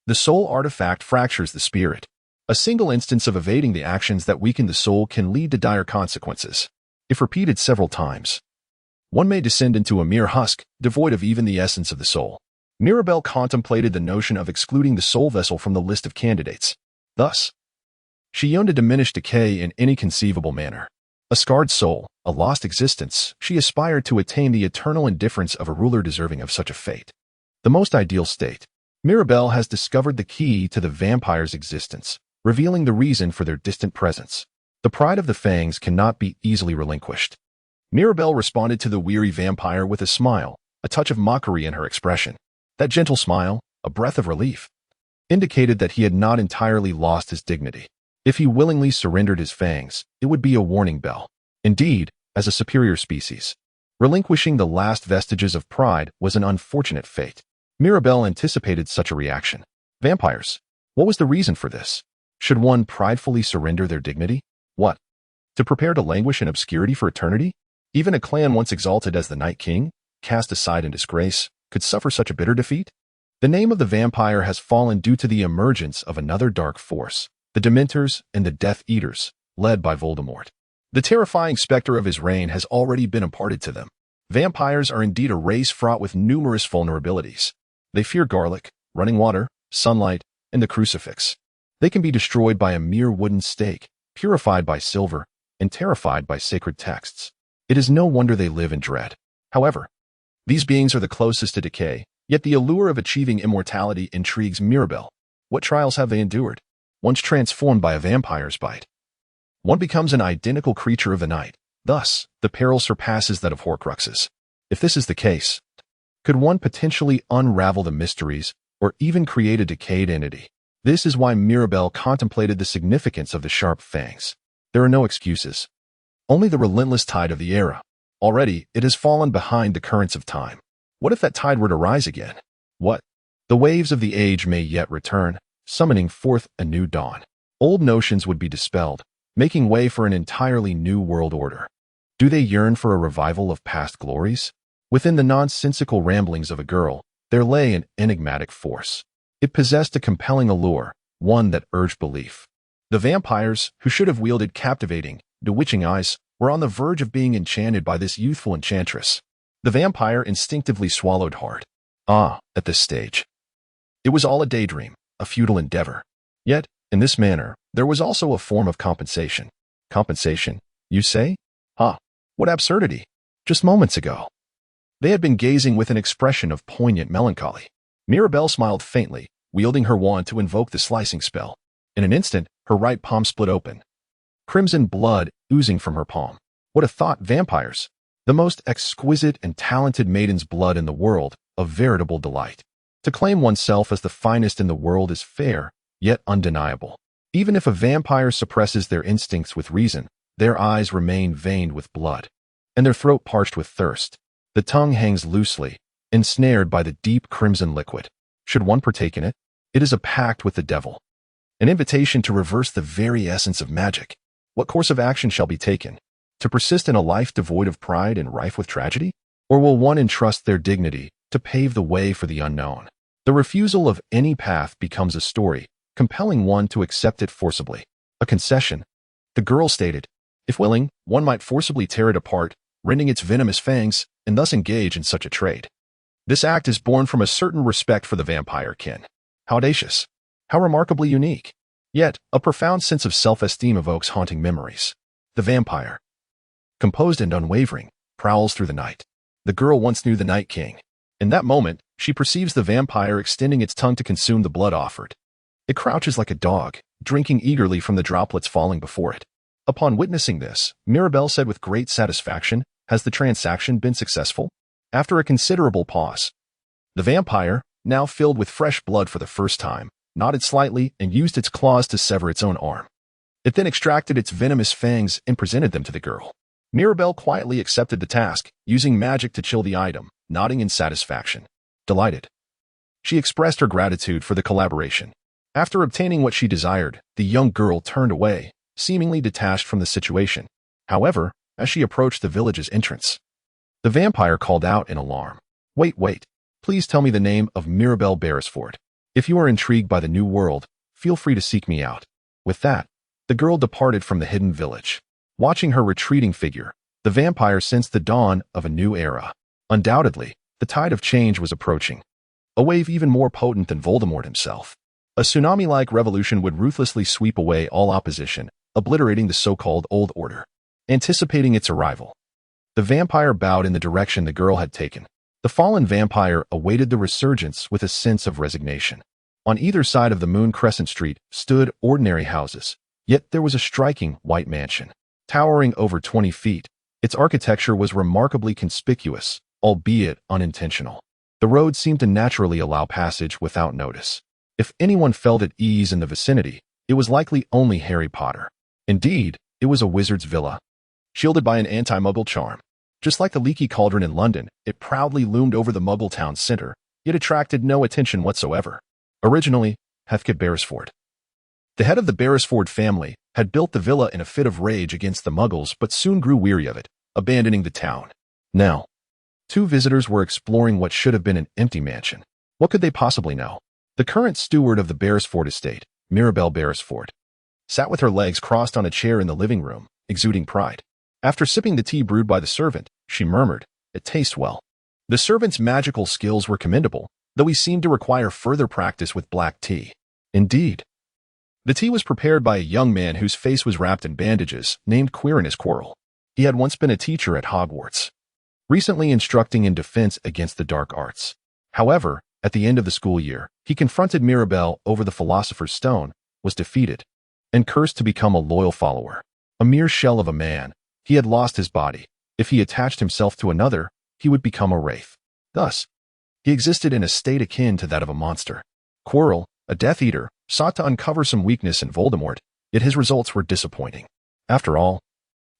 The soul artifact fractures the spirit. A single instance of evading the actions that weaken the soul can lead to dire consequences. If repeated several times, one may descend into a mere husk, devoid of even the essence of the soul. Mirabelle contemplated the notion of excluding the soul vessel from the list of candidates. Thus, she yearned to diminish decay in any conceivable manner. A scarred soul, a lost existence, she aspired to attain the eternal indifference of a ruler deserving of such a fate. The most ideal state. Mirabelle has discovered the key to the vampire's existence, revealing the reason for their distant presence. The pride of the fangs cannot be easily relinquished. Mirabelle responded to the weary vampire with a smile, a touch of mockery in her expression. That gentle smile, a breath of relief, indicated that he had not entirely lost his dignity. If he willingly surrendered his fangs, it would be a warning bell. Indeed, as a superior species, relinquishing the last vestiges of pride was an unfortunate fate. Mirabelle anticipated such a reaction. Vampires. What was the reason for this? Should one pridefully surrender their dignity? What? To prepare to languish in obscurity for eternity? Even a clan once exalted as the Night King, cast aside in disgrace, could suffer such a bitter defeat? The name of the vampire has fallen due to the emergence of another dark force, the Dementors and the Death Eaters, led by Voldemort. The terrifying specter of his reign has already been imparted to them. Vampires are indeed a race fraught with numerous vulnerabilities. They fear garlic, running water, sunlight, and the crucifix. They can be destroyed by a mere wooden stake, purified by silver, and terrified by sacred texts. It is no wonder they live in dread. However, these beings are the closest to decay, yet the allure of achieving immortality intrigues Mirabelle. What trials have they endured? Once transformed by a vampire's bite, one becomes an identical creature of the night. Thus, the peril surpasses that of Horcruxes. If this is the case, could one potentially unravel the mysteries or even create a decayed entity? This is why Mirabelle contemplated the significance of the sharp fangs. There are no excuses, only the relentless tide of the era. Already, it has fallen behind the currents of time. What if that tide were to rise again? What? The waves of the age may yet return, summoning forth a new dawn. Old notions would be dispelled, making way for an entirely new world order. Do they yearn for a revival of past glories? Within the nonsensical ramblings of a girl, there lay an enigmatic force. It possessed a compelling allure, one that urged belief. The vampires, who should have wielded captivating, bewitching eyes, were on the verge of being enchanted by this youthful enchantress. The vampire instinctively swallowed hard. At this stage, it was all a daydream, a futile endeavor. Yet, in this manner, there was also a form of compensation. Compensation, you say? What absurdity! Just moments ago, they had been gazing with an expression of poignant melancholy. Mirabelle smiled faintly, wielding her wand to invoke the slicing spell. In an instant, her right palm split open, crimson blood oozing from her palm. What a thought, vampires! The most exquisite and talented maiden's blood in the world, a veritable delight. To claim oneself as the finest in the world is fair, yet undeniable. Even if a vampire suppresses their instincts with reason, their eyes remain veined with blood, and their throat parched with thirst. The tongue hangs loosely, ensnared by the deep crimson liquid. Should one partake in it, it is a pact with the devil, an invitation to reverse the very essence of magic. What course of action shall be taken? To persist in a life devoid of pride and rife with tragedy? Or will one entrust their dignity to pave the way for the unknown? The refusal of any path becomes a story, compelling one to accept it forcibly. A concession, the girl stated. If willing, one might forcibly tear it apart, rending its venomous fangs, and thus engage in such a trade. This act is born from a certain respect for the vampire kin. How audacious! How remarkably unique! Yet, a profound sense of self-esteem evokes haunting memories. The vampire, composed and unwavering, prowls through the night. The girl once knew the Night King. In that moment, she perceives the vampire extending its tongue to consume the blood offered. It crouches like a dog, drinking eagerly from the droplets falling before it. Upon witnessing this, Mirabelle said with great satisfaction, "Has the transaction been successful?" After a considerable pause, the vampire, now filled with fresh blood for the first time, nodded slightly and used its claws to sever its own arm. It then extracted its venomous fangs and presented them to the girl. Mirabelle quietly accepted the task, using magic to chill the item, nodding in satisfaction. Delighted, she expressed her gratitude for the collaboration. After obtaining what she desired, the young girl turned away, seemingly detached from the situation. However, as she approached the village's entrance, the vampire called out in alarm. Wait, please tell me the name of Mirabelle Beresford. If you are intrigued by the new world, feel free to seek me out." With that, the girl departed from the hidden village. Watching her retreating figure, the vampire sensed the dawn of a new era. Undoubtedly, the tide of change was approaching. A wave even more potent than Voldemort himself. A tsunami-like revolution would ruthlessly sweep away all opposition, obliterating the so-called Old Order. Anticipating its arrival, the vampire bowed in the direction the girl had taken. The fallen vampire awaited the resurgence with a sense of resignation. On either side of the Moon Crescent Street stood ordinary houses, yet there was a striking white mansion. Towering over 20 feet, its architecture was remarkably conspicuous, albeit unintentional. The road seemed to naturally allow passage without notice. If anyone felt at ease in the vicinity, it was likely only Harry Potter. Indeed, it was a wizard's villa, shielded by an anti-Muggle charm. Just like the leaky cauldron in London, it proudly loomed over the Muggle town center, yet attracted no attention whatsoever. Originally, Heathcote Beresford, the head of the Beresford family, had built the villa in a fit of rage against the Muggles but soon grew weary of it, abandoning the town. Now, two visitors were exploring what should have been an empty mansion. What could they possibly know? The current steward of the Beresford estate, Mirabelle Beresford, sat with her legs crossed on a chair in the living room, exuding pride. After sipping the tea brewed by the servant, she murmured, "It tastes well." The servant's magical skills were commendable, though he seemed to require further practice with black tea. Indeed, the tea was prepared by a young man whose face was wrapped in bandages, named Quirinus Quirrell. He had once been a teacher at Hogwarts, recently instructing in defense against the dark arts. However, at the end of the school year, he confronted Mirabelle over the Philosopher's Stone, was defeated, and cursed to become a loyal follower. A mere shell of a man, he had lost his body. If he attached himself to another, he would become a wraith. Thus, he existed in a state akin to that of a monster. Quirrell, a Death Eater, sought to uncover some weakness in Voldemort, yet his results were disappointing. After all,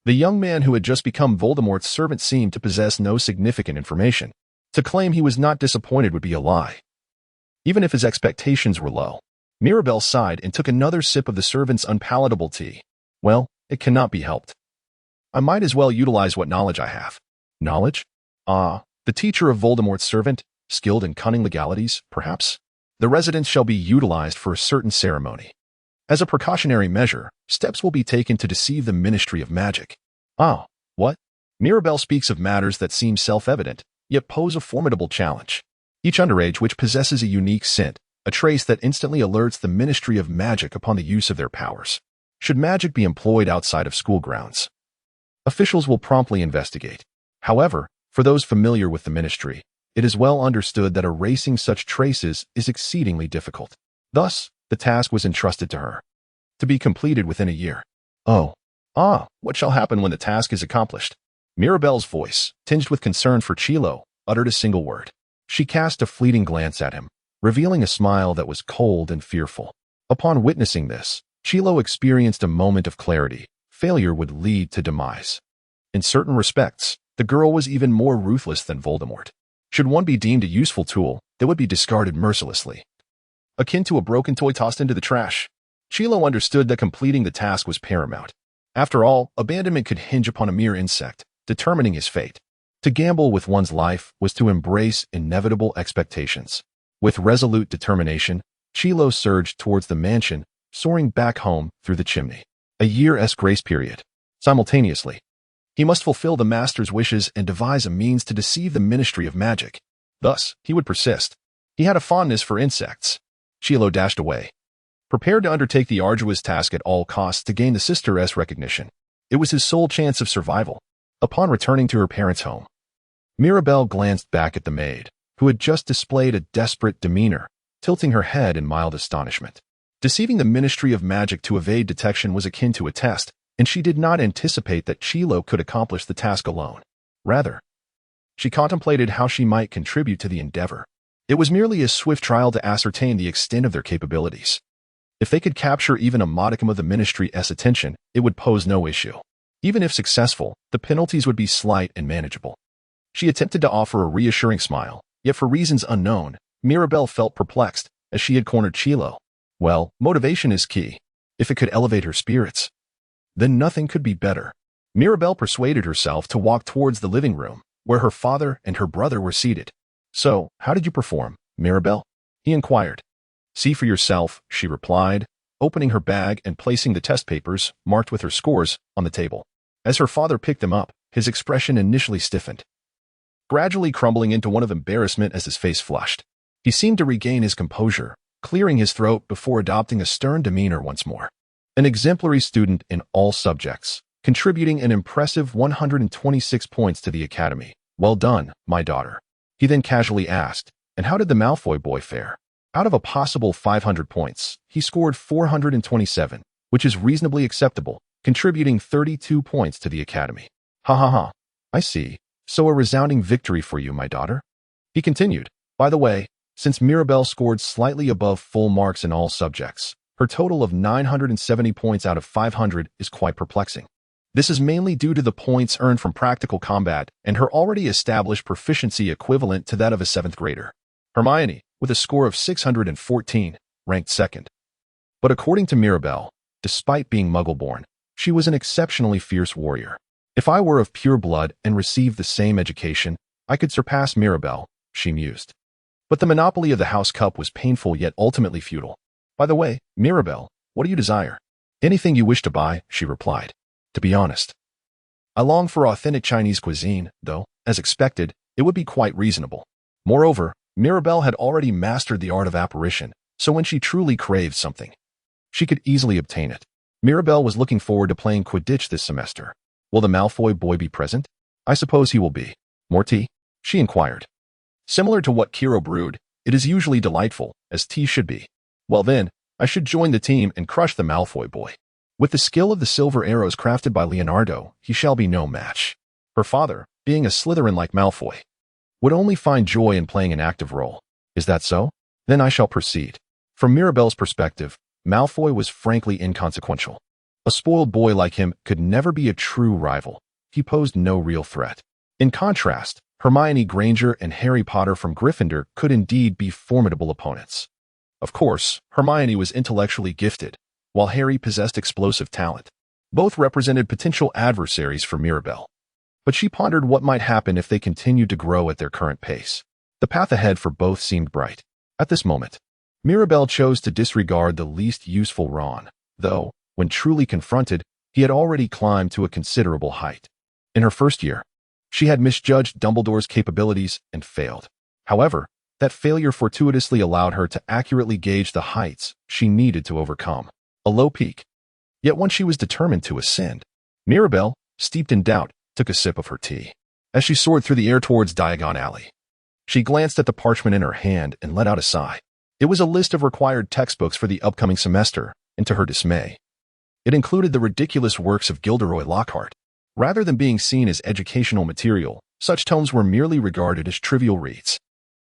the young man who had just become Voldemort's servant seemed to possess no significant information. To claim he was not disappointed would be a lie, even if his expectations were low. Mirabelle sighed and took another sip of the servant's unpalatable tea. Well, it cannot be helped. I might as well utilize what knowledge I have. Knowledge? Ah, the teacher of Voldemort's servant, skilled in cunning legalities, perhaps? The residence shall be utilized for a certain ceremony. As a precautionary measure, steps will be taken to deceive the Ministry of Magic. Ah, what? Mirabelle speaks of matters that seem self-evident, yet pose a formidable challenge. Each underage which possesses a unique scent, a trace that instantly alerts the Ministry of Magic upon the use of their powers. Should magic be employed outside of school grounds, officials will promptly investigate. However, for those familiar with the ministry, it is well understood that erasing such traces is exceedingly difficult. Thus, the task was entrusted to her, to be completed within a year. What shall happen when the task is accomplished? Mirabelle's voice, tinged with concern for Chilo, uttered a single word. She cast a fleeting glance at him, revealing a smile that was cold and fearful. Upon witnessing this, Chilo experienced a moment of clarity. Failure would lead to demise. In certain respects, the girl was even more ruthless than Voldemort. Should one be deemed a useful tool, they would be discarded mercilessly, akin to a broken toy tossed into the trash. Chilo understood that completing the task was paramount. After all, abandonment could hinge upon a mere insect, determining his fate. To gamble with one's life was to embrace inevitable expectations. With resolute determination, Chilo surged towards the mansion, soaring back home through the chimney. A year's grace period. Simultaneously, He must fulfill the master's wishes and devise a means to deceive the Ministry of Magic. Thus, he would persist. He had a fondness for insects. Chilo dashed away, prepared to undertake the arduous task at all costs to gain the sister's recognition. It was his sole chance of survival. Upon returning to her parents' home, Mirabelle glanced back at the maid, who had just displayed a desperate demeanor, tilting her head in mild astonishment. Deceiving the Ministry of Magic to evade detection was akin to a test, and she did not anticipate that Chilo could accomplish the task alone. Rather, she contemplated how she might contribute to the endeavor. It was merely a swift trial to ascertain the extent of their capabilities. If they could capture even a modicum of the Ministry's attention, it would pose no issue. Even if successful, the penalties would be slight and manageable. She attempted to offer a reassuring smile, yet for reasons unknown, Mirabelle felt perplexed as she had cornered Chilo. Well, motivation is key. If it could elevate her spirits, then nothing could be better. Mirabelle persuaded herself to walk towards the living room, where her father and her brother were seated. So, how did you perform, Mirabelle? He inquired. See for yourself, she replied, opening her bag and placing the test papers, marked with her scores, on the table. As her father picked them up, his expression initially stiffened, gradually crumbling into one of embarrassment as his face flushed. He seemed to regain his composure, clearing his throat before adopting a stern demeanor once more. An exemplary student in all subjects, contributing an impressive 126 points to the academy. Well done, my daughter. He then casually asked, and how did the Malfoy boy fare? Out of a possible 500 points, he scored 427, which is reasonably acceptable, contributing 32 points to the academy. Ha ha ha. I see. So a resounding victory for you, my daughter. He continued. By the way, since Mirabelle scored slightly above full marks in all subjects, her total of 970 points out of 500 is quite perplexing. This is mainly due to the points earned from practical combat and her already established proficiency equivalent to that of a 7th grader. Hermione, with a score of 614, ranked second. But according to Mirabelle, despite being Muggle-born, she was an exceptionally fierce warrior. If I were of pure blood and received the same education, I could surpass Mirabelle, she mused. But the monopoly of the House Cup was painful yet ultimately futile. By the way, Mirabelle, what do you desire? Anything you wish to buy, she replied. To be honest, I long for authentic Chinese cuisine, though, as expected, it would be quite reasonable. Moreover, Mirabelle had already mastered the art of apparition, so when she truly craved something, she could easily obtain it. Mirabelle was looking forward to playing Quidditch this semester. Will the Malfoy boy be present? I suppose he will be. More tea? She inquired. Similar to what Kiro brewed, it is usually delightful, as tea should be. Well then, I should join the team and crush the Malfoy boy. With the skill of the silver arrows crafted by Leonardo, he shall be no match. Her father, being a Slytherin like Malfoy, would only find joy in playing an active role. Is that so? Then I shall proceed. From Mirabelle's perspective, Malfoy was frankly inconsequential. A spoiled boy like him could never be a true rival. He posed no real threat. In contrast, Hermione Granger and Harry Potter from Gryffindor could indeed be formidable opponents. Of course, Hermione was intellectually gifted, while Harry possessed explosive talent. Both represented potential adversaries for Mirabelle. But she pondered what might happen if they continued to grow at their current pace. The path ahead for both seemed bright. At this moment, Mirabelle chose to disregard the least useful Ron, though, when truly confronted, he had already climbed to a considerable height. In her first year, she had misjudged Dumbledore's capabilities and failed. However, that failure fortuitously allowed her to accurately gauge the heights she needed to overcome. A low peak. Yet once she was determined to ascend, Mirabelle, steeped in doubt, took a sip of her tea. As she soared through the air towards Diagon Alley, she glanced at the parchment in her hand and let out a sigh. It was a list of required textbooks for the upcoming semester, and to her dismay, it included the ridiculous works of Gilderoy Lockhart. Rather than being seen as educational material, such tomes were merely regarded as trivial reads.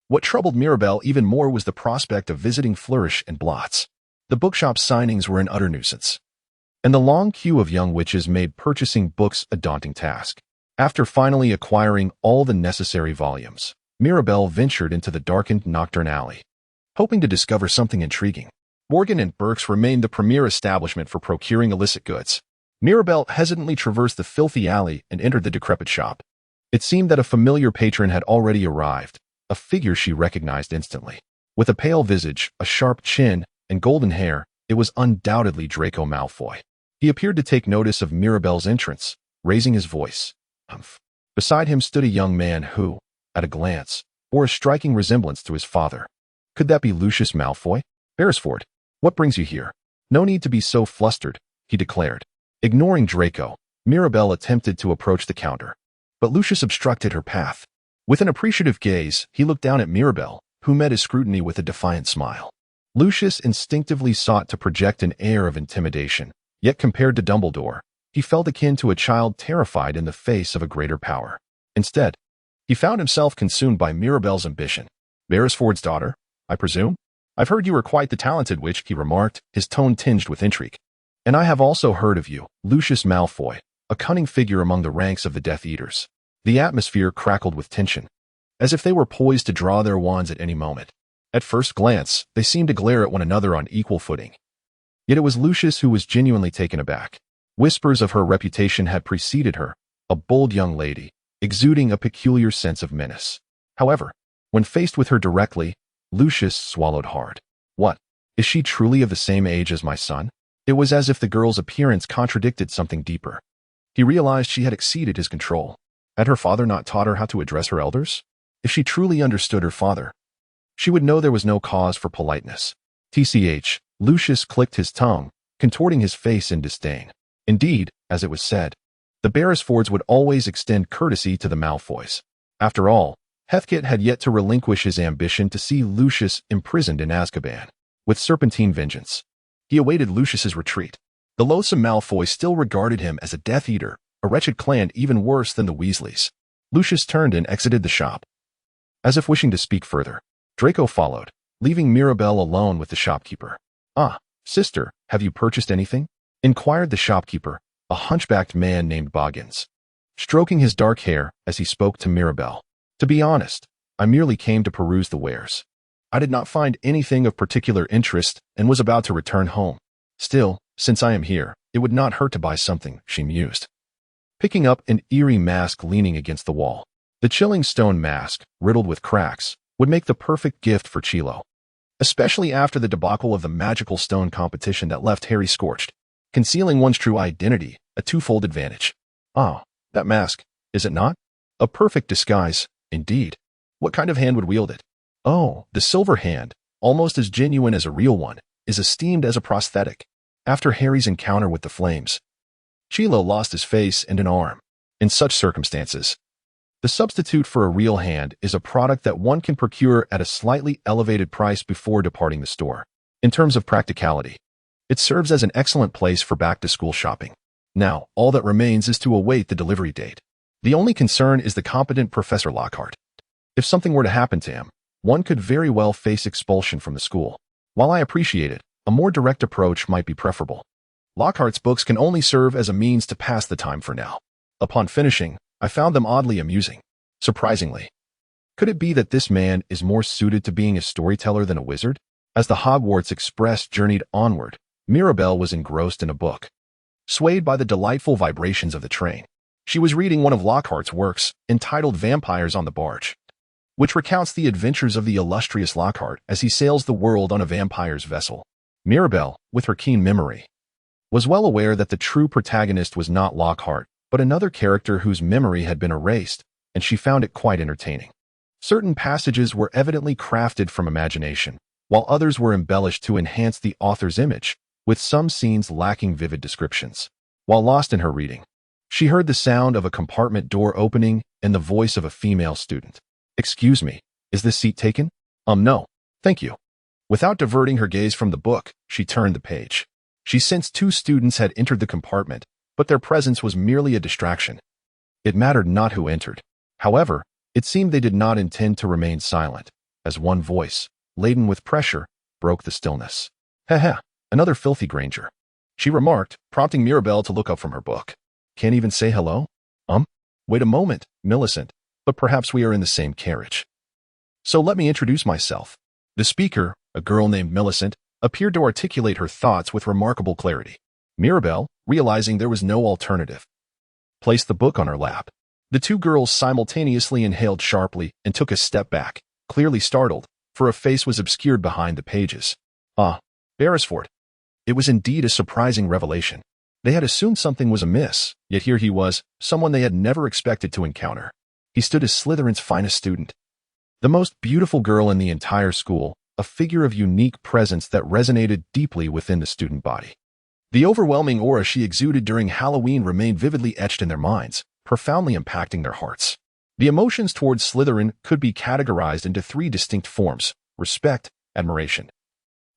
What troubled Mirabelle even more was the prospect of visiting Flourish and Blotts. The bookshop's signings were an utter nuisance, and the long queue of young witches made purchasing books a daunting task. After finally acquiring all the necessary volumes, Mirabelle ventured into the darkened Nocturne Alley, hoping to discover something intriguing. Morgan and Burke's remained the premier establishment for procuring illicit goods. Mirabelle hesitantly traversed the filthy alley and entered the decrepit shop. It seemed that a familiar patron had already arrived, a figure she recognized instantly. With a pale visage, a sharp chin, and golden hair, it was undoubtedly Draco Malfoy. He appeared to take notice of Mirabelle's entrance, raising his voice. Humph. Beside him stood a young man who, at a glance, bore a striking resemblance to his father. Could that be Lucius Malfoy? Beresford, what brings you here? No need to be so flustered, he declared. Ignoring Draco, Mirabelle attempted to approach the counter, but Lucius obstructed her path. With an appreciative gaze, he looked down at Mirabelle, who met his scrutiny with a defiant smile. Lucius instinctively sought to project an air of intimidation, yet compared to Dumbledore, he felt akin to a child terrified in the face of a greater power. Instead, he found himself consumed by Mirabelle's ambition. Beresford's daughter, I presume? I've heard you are quite the talented witch, he remarked, his tone tinged with intrigue. And I have also heard of you, Lucius Malfoy, a cunning figure among the ranks of the Death Eaters. The atmosphere crackled with tension, as if they were poised to draw their wands at any moment. At first glance, they seemed to glare at one another on equal footing. Yet it was Lucius who was genuinely taken aback. Whispers of her reputation had preceded her, a bold young lady, exuding a peculiar sense of menace. However, when faced with her directly, Lucius swallowed hard. What? Is she truly of the same age as my son? It was as if the girl's appearance contradicted something deeper. He realized she had exceeded his control. Had her father not taught her how to address her elders? If she truly understood her father, she would know there was no cause for politeness. TCH, Lucius clicked his tongue, contorting his face in disdain. Indeed, as it was said, the Beresfords would always extend courtesy to the Malfoys. After all, Heathkit had yet to relinquish his ambition to see Lucius imprisoned in Azkaban. With serpentine vengeance, he awaited Lucius's retreat. The loathsome Malfoy still regarded him as a Death Eater, a wretched clan even worse than the Weasleys. Lucius turned and exited the shop. As if wishing to speak further, Draco followed, leaving Mirabelle alone with the shopkeeper. Ah, sister, have you purchased anything? Inquired the shopkeeper, a hunchbacked man named Boggins, stroking his dark hair as he spoke to Mirabelle. To be honest, I merely came to peruse the wares. I did not find anything of particular interest and was about to return home. Still, since I am here, it would not hurt to buy something, she mused, picking up an eerie mask leaning against the wall. The chilling stone mask, riddled with cracks, would make the perfect gift for Chilo, especially after the debacle of the magical stone competition that left Harry scorched. Concealing one's true identity, a twofold advantage. Ah, that mask, is it not? A perfect disguise, indeed. What kind of hand would wield it? Oh, the silver hand, almost as genuine as a real one, is esteemed as a prosthetic. After Harry's encounter with the flames, Chilo lost his face and an arm. In such circumstances, the substitute for a real hand is a product that one can procure at a slightly elevated price before departing the store. In terms of practicality, it serves as an excellent place for back-to-school shopping. Now, all that remains is to await the delivery date. The only concern is the competent Professor Lockhart. If something were to happen to him, one could very well face expulsion from the school. While I appreciate it, a more direct approach might be preferable. Lockhart's books can only serve as a means to pass the time for now. Upon finishing, I found them oddly amusing. Surprisingly, could it be that this man is more suited to being a storyteller than a wizard? As the Hogwarts Express journeyed onward, Mirabelle was engrossed in a book. Swayed by the delightful vibrations of the train, she was reading one of Lockhart's works, entitled Vampires on the Barge, which recounts the adventures of the illustrious Lockhart as he sails the world on a vampire's vessel. Mirabelle, with her keen memory, was well aware that the true protagonist was not Lockhart, but another character whose memory had been erased, and she found it quite entertaining. Certain passages were evidently crafted from imagination, while others were embellished to enhance the author's image, with some scenes lacking vivid descriptions. While lost in her reading, she heard the sound of a compartment door opening and the voice of a female student. Excuse me, is this seat taken? No, thank you. Without diverting her gaze from the book, she turned the page. She sensed two students had entered the compartment, but their presence was merely a distraction. It mattered not who entered. However, it seemed they did not intend to remain silent, as one voice, laden with pressure, broke the stillness. Heh, another filthy Granger, she remarked, prompting Mirabelle to look up from her book. Can't even say hello? Wait a moment, Millicent, but perhaps we are in the same carriage. So let me introduce myself. The speaker, a girl named Millicent, appeared to articulate her thoughts with remarkable clarity. Mirabelle, realizing there was no alternative, placed the book on her lap. The two girls simultaneously inhaled sharply and took a step back, clearly startled, for a face was obscured behind the pages. Ah, Beresford. It was indeed a surprising revelation. They had assumed something was amiss, yet here he was, someone they had never expected to encounter. He stood as Slytherin's finest student. The most beautiful girl in the entire school, a figure of unique presence that resonated deeply within the student body. The overwhelming aura she exuded during Halloween remained vividly etched in their minds, profoundly impacting their hearts. The emotions towards Slytherin could be categorized into three distinct forms: respect, admiration,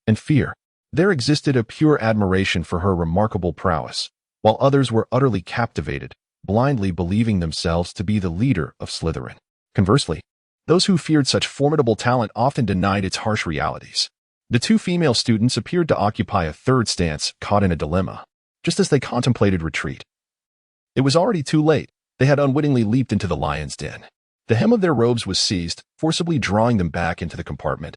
and fear. There existed a pure admiration for her remarkable prowess, while others were utterly captivated, blindly believing themselves to be the leader of Slytherin. Conversely, those who feared such formidable talent often denied its harsh realities. The two female students appeared to occupy a third stance, caught in a dilemma, just as they contemplated retreat. It was already too late. They had unwittingly leaped into the lion's den. The hem of their robes was seized, forcibly drawing them back into the compartment,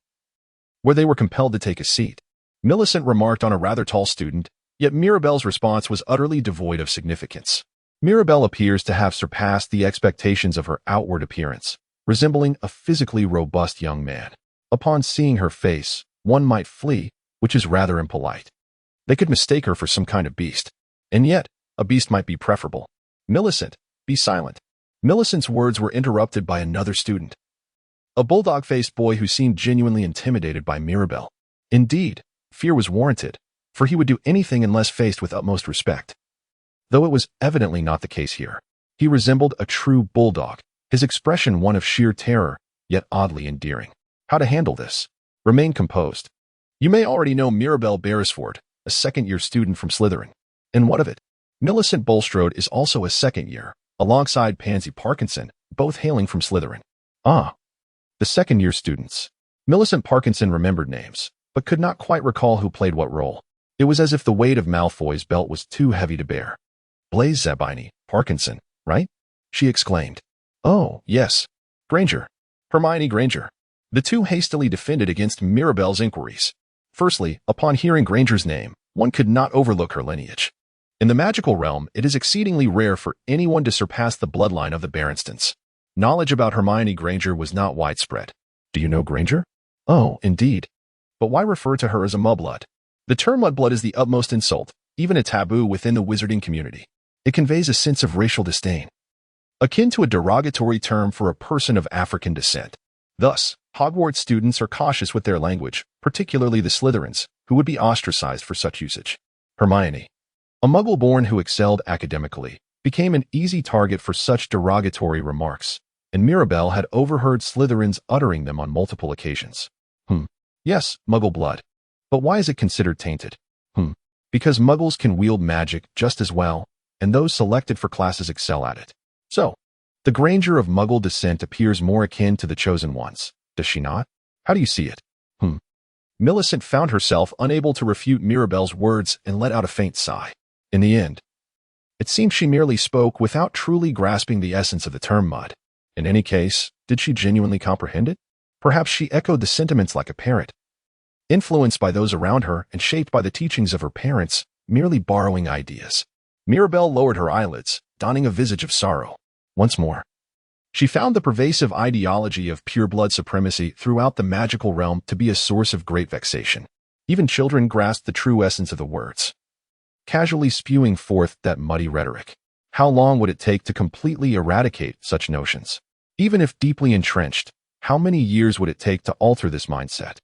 where they were compelled to take a seat. Millicent remarked on a rather tall student, yet Mirabelle's response was utterly devoid of significance. Mirabelle appears to have surpassed the expectations of her outward appearance, resembling a physically robust young man. Upon seeing her face, one might flee, which is rather impolite. They could mistake her for some kind of beast. And yet, a beast might be preferable. Millicent, be silent. Millicent's words were interrupted by another student, a bulldog-faced boy who seemed genuinely intimidated by Mirabelle. Indeed, fear was warranted, for he would do anything unless faced with utmost respect. Though it was evidently not the case here. He resembled a true bulldog, his expression one of sheer terror, yet oddly endearing. How to handle this? Remain composed. You may already know Mirabelle Beresford, a second-year student from Slytherin. And what of it? Millicent Bulstrode is also a second-year, alongside Pansy Parkinson, both hailing from Slytherin. Ah, the second-year students. Millicent Parkinson remembered names, but could not quite recall who played what role. It was as if the weight of Malfoy's belt was too heavy to bear. Blaise Zabini, Parkinson, right? She exclaimed. Oh, yes. Granger. Hermione Granger. The two hastily defended against Mirabelle's inquiries. Firstly, upon hearing Granger's name, one could not overlook her lineage. In the magical realm, it is exceedingly rare for anyone to surpass the bloodline of the Berenstons. Knowledge about Hermione Granger was not widespread. Do you know Granger? Oh, indeed. But why refer to her as a mudblood? The term mudblood is the utmost insult, even a taboo within the wizarding community. It conveys a sense of racial disdain, akin to a derogatory term for a person of African descent. Thus, Hogwarts students are cautious with their language, particularly the Slytherins, who would be ostracized for such usage. Hermione, a muggle-born who excelled academically, became an easy target for such derogatory remarks, and Mirabelle had overheard Slytherins uttering them on multiple occasions. Yes, muggle blood. But why is it considered tainted? Because muggles can wield magic just as well, and those selected for classes excel at it. So, the Granger of muggle descent appears more akin to the chosen ones, does she not? How do you see it? Millicent found herself unable to refute Mirabelle's words and let out a faint sigh. In the end, it seemed she merely spoke without truly grasping the essence of the term mud. In any case, did she genuinely comprehend it? Perhaps she echoed the sentiments like a parrot, influenced by those around her and shaped by the teachings of her parents, merely borrowing ideas. Mirabelle lowered her eyelids, donning a visage of sorrow. Once more, she found the pervasive ideology of pure-blood supremacy throughout the magical realm to be a source of great vexation. Even children grasped the true essence of the words, casually spewing forth that muddy rhetoric. How long would it take to completely eradicate such notions? Even if deeply entrenched, how many years would it take to alter this mindset?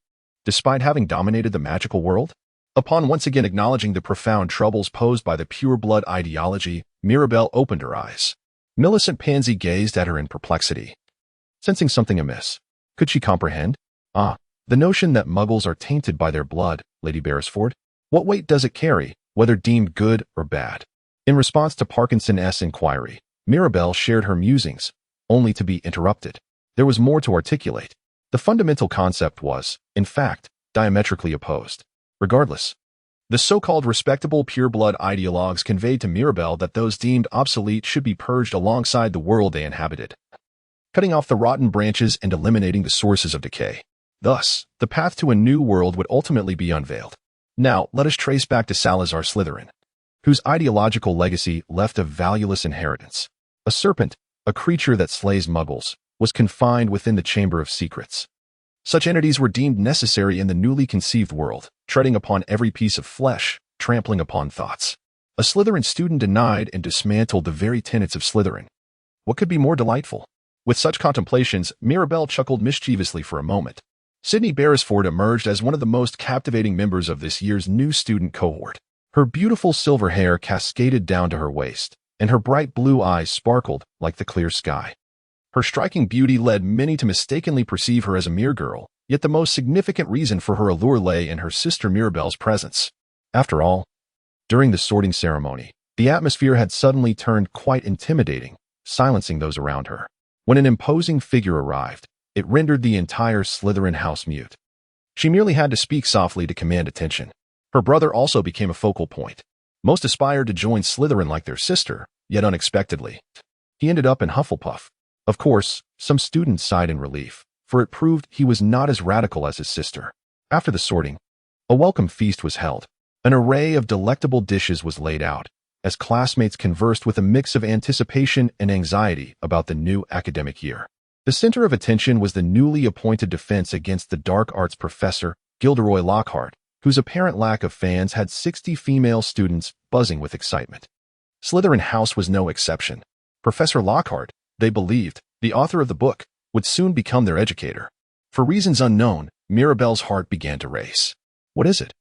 Despite having dominated the magical world? Upon once again acknowledging the profound troubles posed by the pure-blood ideology, Mirabelle opened her eyes. Millicent Pansy gazed at her in perplexity, sensing something amiss. Could she comprehend? The notion that muggles are tainted by their blood, Lady Beresford. What weight does it carry, whether deemed good or bad? In response to Parkinson's inquiry, Mirabelle shared her musings, only to be interrupted. There was more to articulate. The fundamental concept was, in fact, diametrically opposed. Regardless, the so-called respectable pure-blood ideologues conveyed to Mirabelle that those deemed obsolete should be purged alongside the world they inhabited, cutting off the rotten branches and eliminating the sources of decay. Thus, the path to a new world would ultimately be unveiled. Now, let us trace back to Salazar Slytherin, whose ideological legacy left a valueless inheritance. A serpent, a creature that slays muggles, was confined within the Chamber of Secrets. Such entities were deemed necessary in the newly conceived world, treading upon every piece of flesh, trampling upon thoughts. A Slytherin student denied and dismantled the very tenets of Slytherin. What could be more delightful? With such contemplations, Mirabelle chuckled mischievously for a moment. Sydney Beresford emerged as one of the most captivating members of this year's new student cohort. Her beautiful silver hair cascaded down to her waist, and her bright blue eyes sparkled like the clear sky. Her striking beauty led many to mistakenly perceive her as a mere girl, yet the most significant reason for her allure lay in her sister Mirabelle's presence. After all, during the sorting ceremony, the atmosphere had suddenly turned quite intimidating, silencing those around her. When an imposing figure arrived, it rendered the entire Slytherin house mute. She merely had to speak softly to command attention. Her brother also became a focal point. Most aspired to join Slytherin like their sister, yet unexpectedly, he ended up in Hufflepuff. Of course, some students sighed in relief, for it proved he was not as radical as his sister. After the sorting, a welcome feast was held. An array of delectable dishes was laid out, as classmates conversed with a mix of anticipation and anxiety about the new academic year. The center of attention was the newly appointed defense against the dark arts professor, Gilderoy Lockhart, whose apparent lack of fans had 60 female students buzzing with excitement. Slytherin House was no exception. Professor Lockhart, they believed, the author of the book, would soon become their educator. For reasons unknown, Mirabelle's heart began to race. What is it?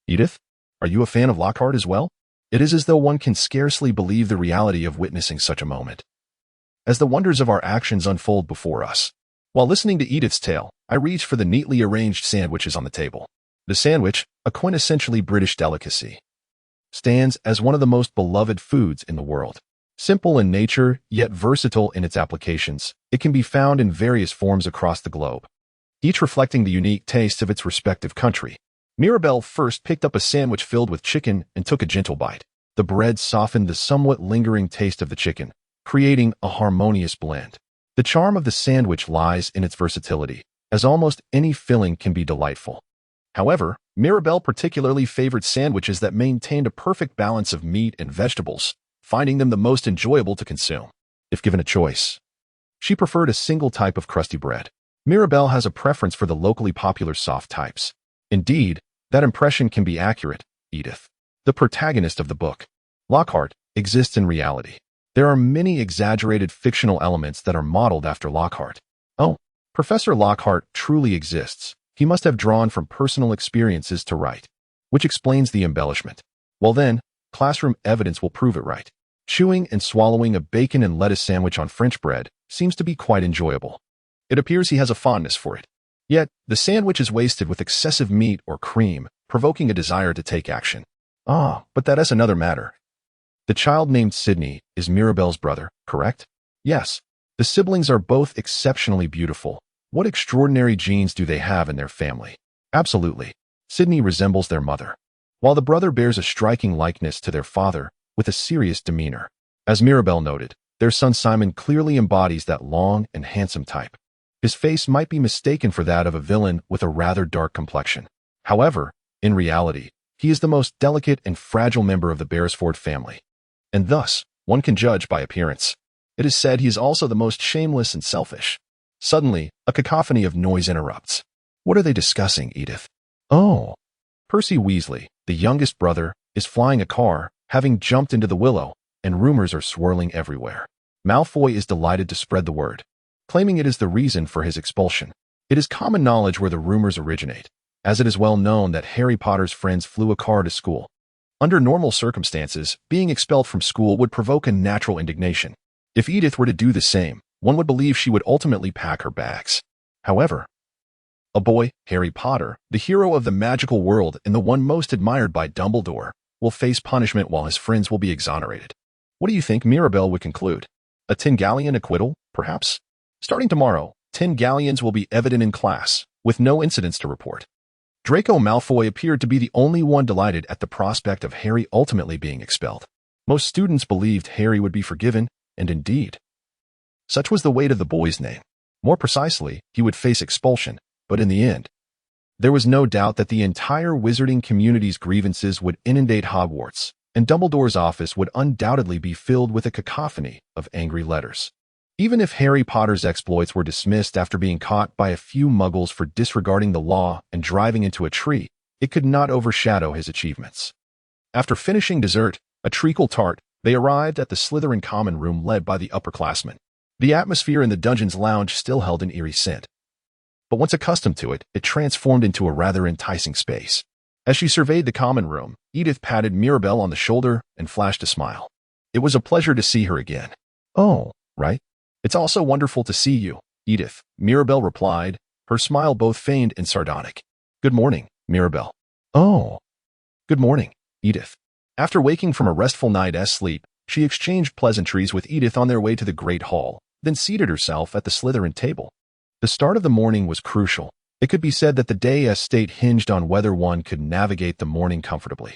Edith, are you a fan of Lockhart as well? It is as though one can scarcely believe the reality of witnessing such a moment. As the wonders of our actions unfold before us. While listening to Edith's tale, I reached for the neatly arranged sandwiches on the table. The sandwich, a quintessentially British delicacy, stands as one of the most beloved foods in the world. Simple in nature, yet versatile in its applications, it can be found in various forms across the globe, each reflecting the unique tastes of its respective country. Mirabelle first picked up a sandwich filled with chicken and took a gentle bite. The bread softened the somewhat lingering taste of the chicken, creating a harmonious blend. The charm of the sandwich lies in its versatility, as almost any filling can be delightful. However, Mirabelle particularly favored sandwiches that maintained a perfect balance of meat and vegetables, finding them the most enjoyable to consume. If given a choice, she preferred a single type of crusty bread. Mirabelle has a preference for the locally popular soft types. Indeed, that impression can be accurate, Edith. The protagonist of the book, Lockhart, exists in reality. There are many exaggerated fictional elements that are modeled after Lockhart. Oh, Professor Lockhart truly exists. He must have drawn from personal experiences to write, which explains the embellishment. Well then, classroom evidence will prove it right. Chewing and swallowing a bacon and lettuce sandwich on French bread seems to be quite enjoyable. It appears he has a fondness for it. Yet, the sandwich is wasted with excessive meat or cream, provoking a desire to take action. But that is another matter. The child named Sydney is Mirabelle's brother, correct? Yes. The siblings are both exceptionally beautiful. What extraordinary genes do they have in their family? Absolutely. Sydney resembles their mother, while the brother bears a striking likeness to their father with a serious demeanor. As Mirabelle noted, their son Simon clearly embodies that long and handsome type. His face might be mistaken for that of a villain with a rather dark complexion. However, in reality, he is the most delicate and fragile member of the Beresford family, and thus, one can judge by appearance. It is said he is also the most shameless and selfish. Suddenly, a cacophony of noise interrupts. What are they discussing, Edith? Oh, Percy Weasley, the youngest brother, is flying a car, having jumped into the willow, and rumors are swirling everywhere. Malfoy is delighted to spread the word, claiming it is the reason for his expulsion. It is common knowledge where the rumors originate, as it is well known that Harry Potter's friends flew a car to school. Under normal circumstances, being expelled from school would provoke a natural indignation. If Edith were to do the same, one would believe she would ultimately pack her bags. However, a boy, Harry Potter, the hero of the magical world and the one most admired by Dumbledore, will face punishment while his friends will be exonerated. What do you think Mirabelle would conclude? A Tingallian acquittal, perhaps? Starting tomorrow, Tingallians will be evident in class, with no incidents to report. Draco Malfoy appeared to be the only one delighted at the prospect of Harry ultimately being expelled. Most students believed Harry would be forgiven, and indeed, such was the weight of the boy's name. More precisely, he would face expulsion, but in the end, there was no doubt that the entire wizarding community's grievances would inundate Hogwarts, and Dumbledore's office would undoubtedly be filled with a cacophony of angry letters. Even if Harry Potter's exploits were dismissed after being caught by a few muggles for disregarding the law and driving into a tree, it could not overshadow his achievements. After finishing dessert, A treacle tart, they arrived at the Slytherin common room led by the upperclassmen. The atmosphere in the dungeon's lounge still held an eerie scent. But once accustomed to it, it transformed into a rather enticing space. As she surveyed the common room, Edith patted Mirabelle on the shoulder and flashed a smile. It was a pleasure to see her again. Oh, right. It's also wonderful to see you, Edith, Mirabelle replied, her smile both feigned and sardonic. Good morning, Mirabelle. Oh. Good morning, Edith. After waking from a restful night's sleep, she exchanged pleasantries with Edith on their way to the Great Hall, then seated herself at the Slytherin table. The start of the morning was crucial. It could be said that the day's state hinged on whether one could navigate the morning comfortably.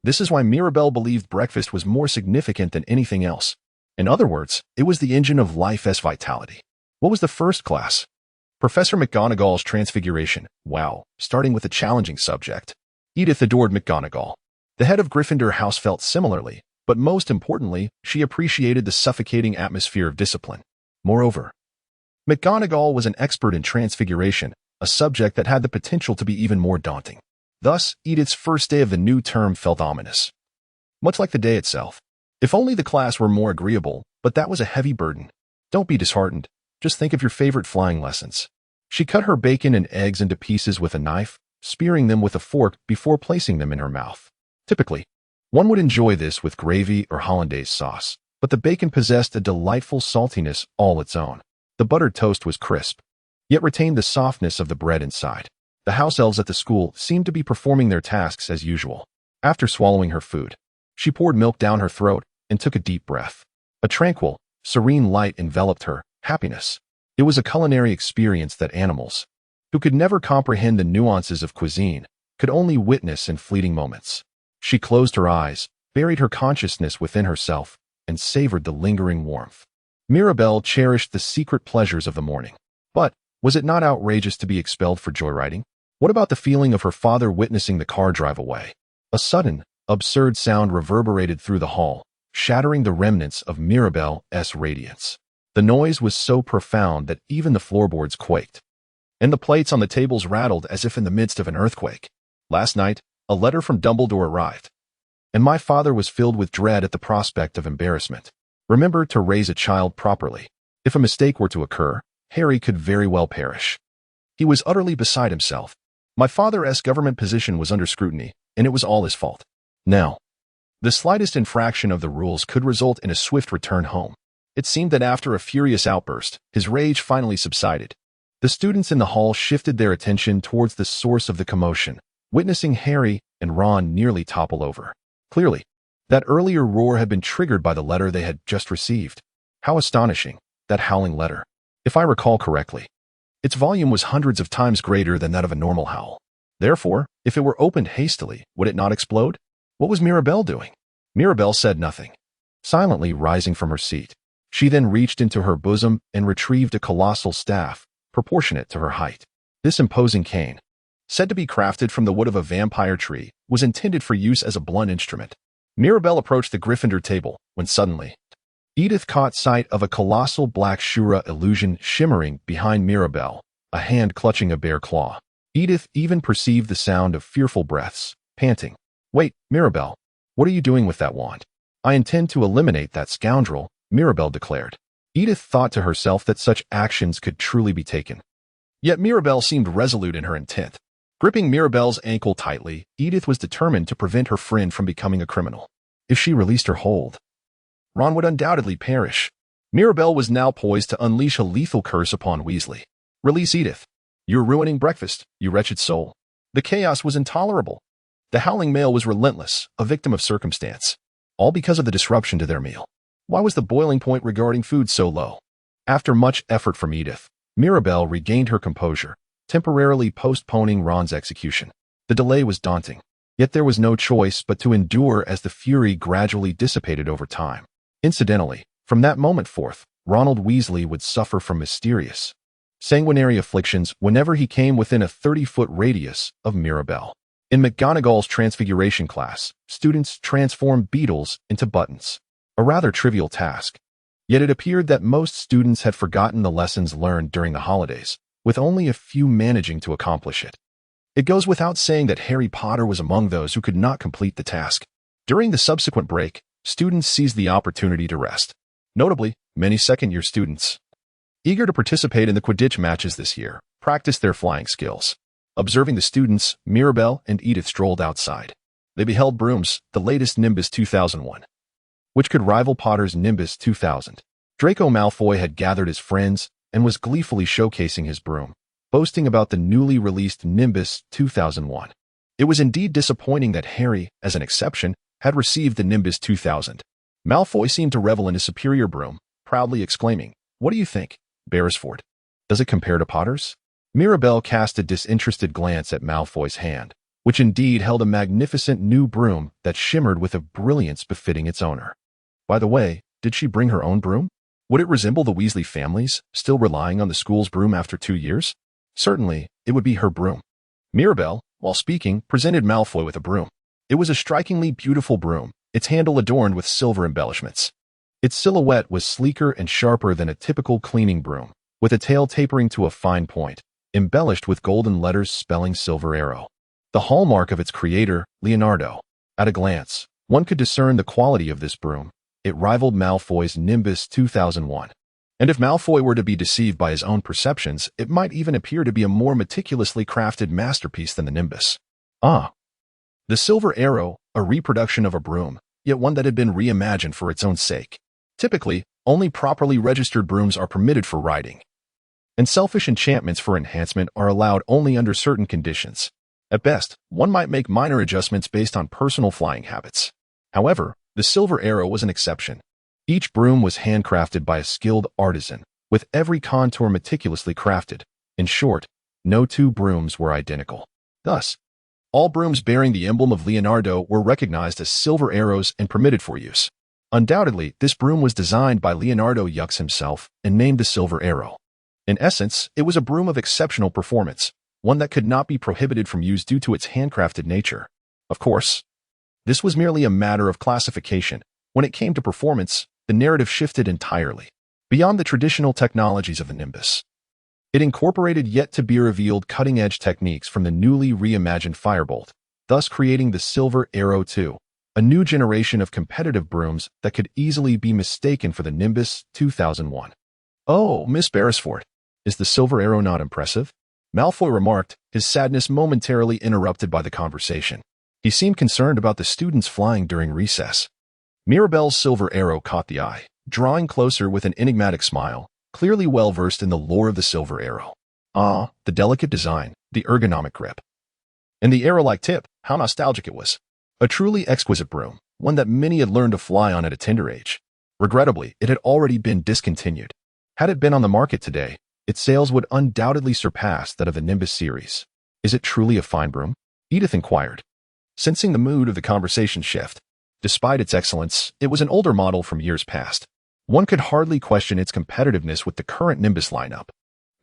This is why Mirabelle believed breakfast was more significant than anything else. In other words, it was the engine of life's vitality. What was the first class? Professor McGonagall's Transfiguration. Wow, starting with a challenging subject. Edith adored McGonagall. The head of Gryffindor House felt similarly, but most importantly, she appreciated the suffocating atmosphere of discipline. Moreover, McGonagall was an expert in transfiguration, a subject that had the potential to be even more daunting. Thus, Edith's first day of the new term felt ominous. Much like the day itself. If only the class were more agreeable, but that was a heavy burden. Don't be disheartened. Just think of your favorite flying lessons. She cut her bacon and eggs into pieces with a knife, spearing them with a fork before placing them in her mouth. Typically, one would enjoy this with gravy or hollandaise sauce, but the bacon possessed a delightful saltiness all its own. The buttered toast was crisp, yet retained the softness of the bread inside. The house elves at the school seemed to be performing their tasks as usual. After swallowing her food, she poured milk down her throat and took a deep breath. A tranquil, serene light enveloped her, happiness. It was a culinary experience that animals, who could never comprehend the nuances of cuisine, could only witness in fleeting moments. She closed her eyes, buried her consciousness within herself, and savored the lingering warmth. Mirabelle cherished the secret pleasures of the morning. But was it not outrageous to be expelled for joyriding? What about the feeling of her father witnessing the car drive away? A sudden, absurd sound reverberated through the hall, shattering the remnants of Mirabelle's radiance. The noise was so profound that even the floorboards quaked, and the plates on the tables rattled as if in the midst of an earthquake. Last night, a letter from Dumbledore arrived, and my father was filled with dread at the prospect of embarrassment. Remember to raise a child properly. If a mistake were to occur, Harry could very well perish. He was utterly beside himself. My father's government position was under scrutiny, and it was all his fault. Now, the slightest infraction of the rules could result in a swift return home. It seemed that after a furious outburst, his rage finally subsided. The students in the hall shifted their attention towards the source of the commotion, witnessing Harry and Ron nearly topple over. Clearly, that earlier roar had been triggered by the letter they had just received. How astonishing, that howling letter. If I recall correctly, its volume was hundreds of times greater than that of a normal howl. Therefore, if it were opened hastily, would it not explode? What was Mirabelle doing? Mirabelle said nothing, silently rising from her seat. She then reached into her bosom and retrieved a colossal staff, proportionate to her height. This imposing cane, said to be crafted from the wood of a vampire tree, was intended for use as a blunt instrument. Mirabelle approached the Gryffindor table, when suddenly, Edith caught sight of a colossal black Shura illusion shimmering behind Mirabelle, a hand clutching a bare claw. Edith even perceived the sound of fearful breaths, panting. Wait, Mirabelle, what are you doing with that wand? I intend to eliminate that scoundrel, Mirabelle declared. Edith thought to herself that such actions could truly be taken. Yet Mirabelle seemed resolute in her intent. Gripping Mirabelle's ankle tightly, Edith was determined to prevent her friend from becoming a criminal. If she released her hold, Ron would undoubtedly perish. Mirabelle was now poised to unleash a lethal curse upon Weasley. Release Edith. You're ruining breakfast, you wretched soul. The chaos was intolerable. The howling male was relentless, a victim of circumstance. All because of the disruption to their meal. Why was the boiling point regarding food so low? After much effort from Edith, Mirabelle regained her composure, temporarily postponing Ron's execution. The delay was daunting, yet there was no choice but to endure as the fury gradually dissipated over time. Incidentally, from that moment forth, Ronald Weasley would suffer from mysterious, sanguinary afflictions whenever he came within a 30-foot radius of Mirabelle. In McGonagall's Transfiguration class, students transformed beetles into buttons, a rather trivial task. Yet it appeared that most students had forgotten the lessons learned during the holidays, with only a few managing to accomplish it. It goes without saying that Harry Potter was among those who could not complete the task. During the subsequent break, students seized the opportunity to rest. Notably, many second-year students, eager to participate in the Quidditch matches this year, practiced their flying skills. Observing the students, Mirabelle and Edith strolled outside. They beheld brooms, the latest Nimbus 2001, which could rival Potter's Nimbus 2000. Draco Malfoy had gathered his friends and was gleefully showcasing his broom, boasting about the newly released Nimbus 2001. It was indeed disappointing that Harry, as an exception, had received the Nimbus 2000. Malfoy seemed to revel in his superior broom, proudly exclaiming, "What do you think, Beresford? Does it compare to Potter's?" Mirabelle cast a disinterested glance at Malfoy's hand, which indeed held a magnificent new broom that shimmered with a brilliance befitting its owner. By the way, did she bring her own broom? Would it resemble the Weasley family's, still relying on the school's broom after 2 years? Certainly, it would be her broom. Mirabelle, while speaking, presented Malfoy with a broom. It was a strikingly beautiful broom, its handle adorned with silver embellishments. Its silhouette was sleeker and sharper than a typical cleaning broom, with a tail tapering to a fine point, embellished with golden letters spelling Silver Arrow, the hallmark of its creator, Leonardo. At a glance, one could discern the quality of this broom. It rivaled Malfoy's Nimbus 2001. And if Malfoy were to be deceived by his own perceptions, it might even appear to be a more meticulously crafted masterpiece than the Nimbus. Ah, the Silver Arrow, a reproduction of a broom, yet one that had been reimagined for its own sake. Typically, only properly registered brooms are permitted for riding, and selfish enchantments for enhancement are allowed only under certain conditions. At best, one might make minor adjustments based on personal flying habits. However, the Silver Arrow was an exception. Each broom was handcrafted by a skilled artisan, with every contour meticulously crafted. In short, no two brooms were identical. Thus, all brooms bearing the emblem of Leonardo were recognized as Silver Arrows and permitted for use. Undoubtedly, this broom was designed by Leonardo Yux himself and named the Silver Arrow. In essence, it was a broom of exceptional performance, one that could not be prohibited from use due to its handcrafted nature. Of course, this was merely a matter of classification. When it came to performance, the narrative shifted entirely. Beyond the traditional technologies of the Nimbus, it incorporated yet-to-be-revealed cutting-edge techniques from the newly reimagined Firebolt, thus creating the Silver Arrow 2, a new generation of competitive brooms that could easily be mistaken for the Nimbus 2001. "Oh, Miss Beresford, is the Silver Arrow not impressive?" Malfoy remarked, his sadness momentarily interrupted by the conversation. He seemed concerned about the students flying during recess. Mirabelle's Silver Arrow caught the eye, drawing closer with an enigmatic smile, clearly well-versed in the lore of the Silver Arrow. Ah, the delicate design, the ergonomic grip, and the arrow-like tip, how nostalgic it was. A truly exquisite broom, one that many had learned to fly on at a tender age. Regrettably, it had already been discontinued. Had it been on the market today, its sales would undoubtedly surpass that of the Nimbus series. "Is it truly a fine broom?" Edith inquired, sensing the mood of the conversation shift. Despite its excellence, it was an older model from years past. One could hardly question its competitiveness with the current Nimbus lineup.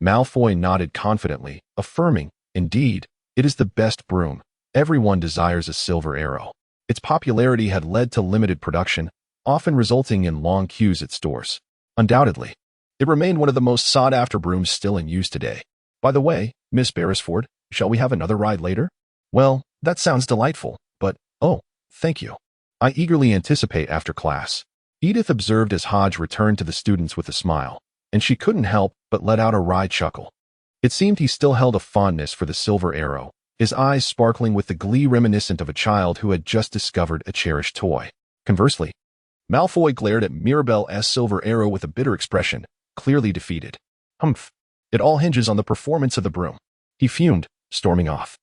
Malfoy nodded confidently, affirming, "Indeed, it is the best broom. Everyone desires a Silver Arrow." Its popularity had led to limited production, often resulting in long queues at stores. Undoubtedly, it remained one of the most sought-after brooms still in use today. "By the way, Miss Beresford, shall we have another ride later?" "Well, that sounds delightful, but, oh, thank you. I eagerly anticipate after class." Edith observed as Hodge returned to the students with a smile, and she couldn't help but let out a wry chuckle. It seemed he still held a fondness for the Silver Arrow, his eyes sparkling with the glee reminiscent of a child who had just discovered a cherished toy. Conversely, Malfoy glared at Mirabelle's Silver Arrow with a bitter expression, clearly defeated. "Humph, it all hinges on the performance of the broom," he fumed, storming off.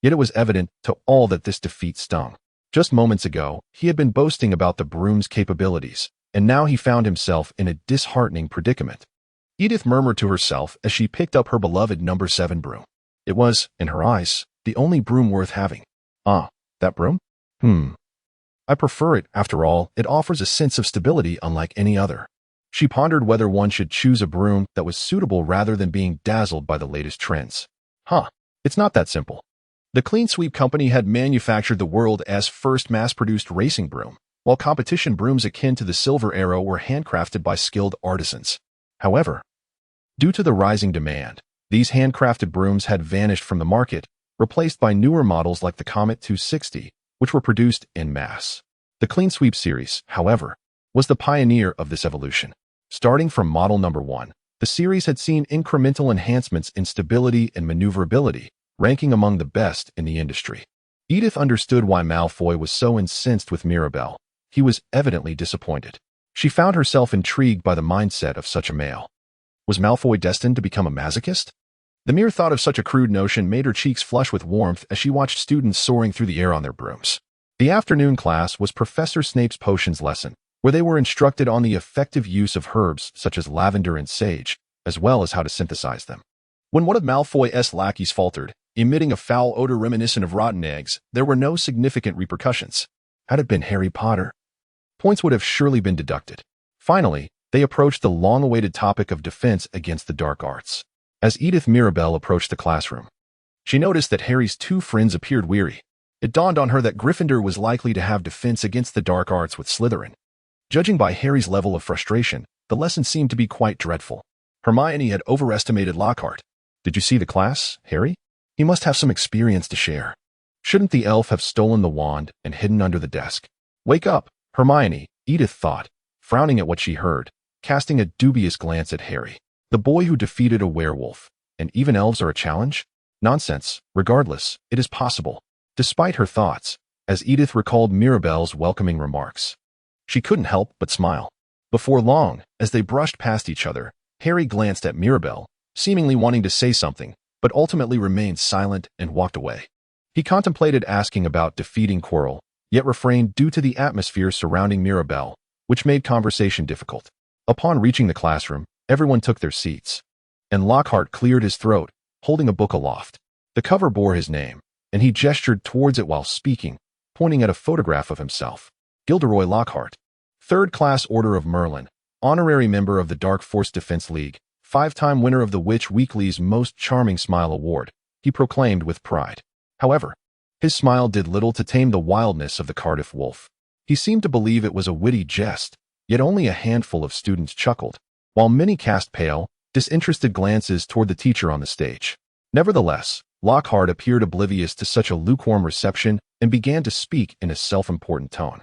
Yet it was evident to all that this defeat stung. Just moments ago, he had been boasting about the broom's capabilities, and now he found himself in a disheartening predicament. Edith murmured to herself as she picked up her beloved number 7 broom. It was, in her eyes, the only broom worth having. "Ah, that broom? I prefer it, after all, it offers a sense of stability unlike any other." She pondered whether one should choose a broom that was suitable rather than being dazzled by the latest trends. It's not that simple. The Clean Sweep Company had manufactured the world's first mass-produced racing broom, while competition brooms akin to the Silver Arrow were handcrafted by skilled artisans. However, due to the rising demand, these handcrafted brooms had vanished from the market, replaced by newer models like the Comet 260, which were produced en masse. The Clean Sweep series, however, was the pioneer of this evolution. Starting from model number 1, the series had seen incremental enhancements in stability and maneuverability, ranking among the best in the industry. Edith understood why Malfoy was so incensed with Mirabelle. He was evidently disappointed. She found herself intrigued by the mindset of such a male. Was Malfoy destined to become a masochist? The mere thought of such a crude notion made her cheeks flush with warmth as she watched students soaring through the air on their brooms. The afternoon class was Professor Snape's potions lesson, where they were instructed on the effective use of herbs such as lavender and sage, as well as how to synthesize them. When one of Malfoy's lackeys faltered, emitting a foul odor reminiscent of rotten eggs, there were no significant repercussions. Had it been Harry Potter, points would have surely been deducted. Finally, they approached the long-awaited topic of defense against the dark arts. As Edith Mirabelle approached the classroom, she noticed that Harry's two friends appeared weary. It dawned on her that Gryffindor was likely to have defense against the dark arts with Slytherin. Judging by Harry's level of frustration, the lesson seemed to be quite dreadful. Hermione had overestimated Lockhart. Did you see the class, Harry? He must have some experience to share. Shouldn't the elf have stolen the wand and hidden under the desk? Wake up, Hermione, Edith thought, frowning at what she heard, casting a dubious glance at Harry. The boy who defeated a werewolf, and even elves are a challenge? Nonsense. Regardless, it is possible. Despite her thoughts, as Edith recalled Mirabelle's welcoming remarks, she couldn't help but smile. Before long, as they brushed past each other, Harry glanced at Mirabelle, seemingly wanting to say something, but ultimately remained silent and walked away. He contemplated asking about defeating Quirrell, yet refrained due to the atmosphere surrounding Mirabelle, which made conversation difficult. Upon reaching the classroom, everyone took their seats, and Lockhart cleared his throat, holding a book aloft. The cover bore his name, and he gestured towards it while speaking, pointing at a photograph of himself. Gilderoy Lockhart, 3rd Class Order of Merlin, honorary member of the Dark Force Defense League, 5-time winner of the Witch Weekly's Most Charming Smile Award, he proclaimed with pride. However, his smile did little to tame the wildness of the Cardiff wolf. He seemed to believe it was a witty jest, yet only a handful of students chuckled, while many cast pale, disinterested glances toward the teacher on the stage. Nevertheless, Lockhart appeared oblivious to such a lukewarm reception and began to speak in a self-important tone.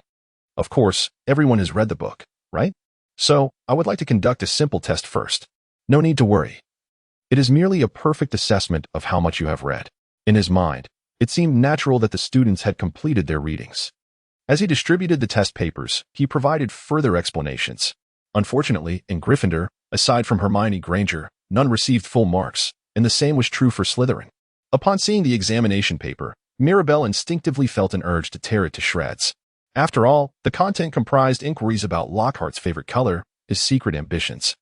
Of course, everyone has read the book, right? So, I would like to conduct a simple test first. No need to worry. It is merely a perfect assessment of how much you have read. In his mind, it seemed natural that the students had completed their readings. As he distributed the test papers, he provided further explanations. Unfortunately, in Gryffindor, aside from Hermione Granger, none received full marks, and the same was true for Slytherin. Upon seeing the examination paper, Mirabelle instinctively felt an urge to tear it to shreds. After all, the content comprised inquiries about Lockhart's favorite color, his secret ambitions,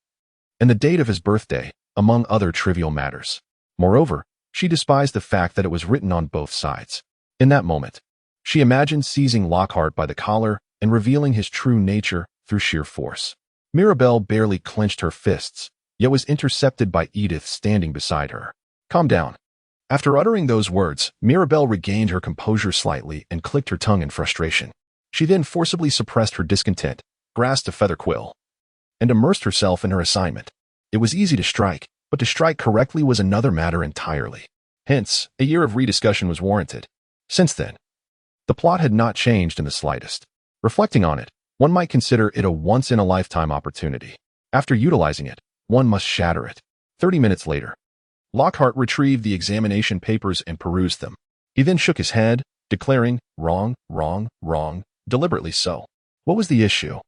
and the date of his birthday, among other trivial matters. Moreover, she despised the fact that it was written on both sides. In that moment, she imagined seizing Lockhart by the collar and revealing his true nature through sheer force. Mirabelle barely clenched her fists, yet was intercepted by Edith standing beside her. Calm down. After uttering those words, Mirabelle regained her composure slightly and clicked her tongue in frustration. She then forcibly suppressed her discontent, grasped a feather quill, and immersed herself in her assignment. It was easy to strike, but to strike correctly was another matter entirely. Hence, a year of rediscussion was warranted. Since then, the plot had not changed in the slightest. Reflecting on it, one might consider it a once-in-a-lifetime opportunity. After utilizing it, one must shatter it. 30 minutes later, Lockhart retrieved the examination papers and perused them. He then shook his head, declaring, "Wrong, wrong, wrong, deliberately so. What was the issue?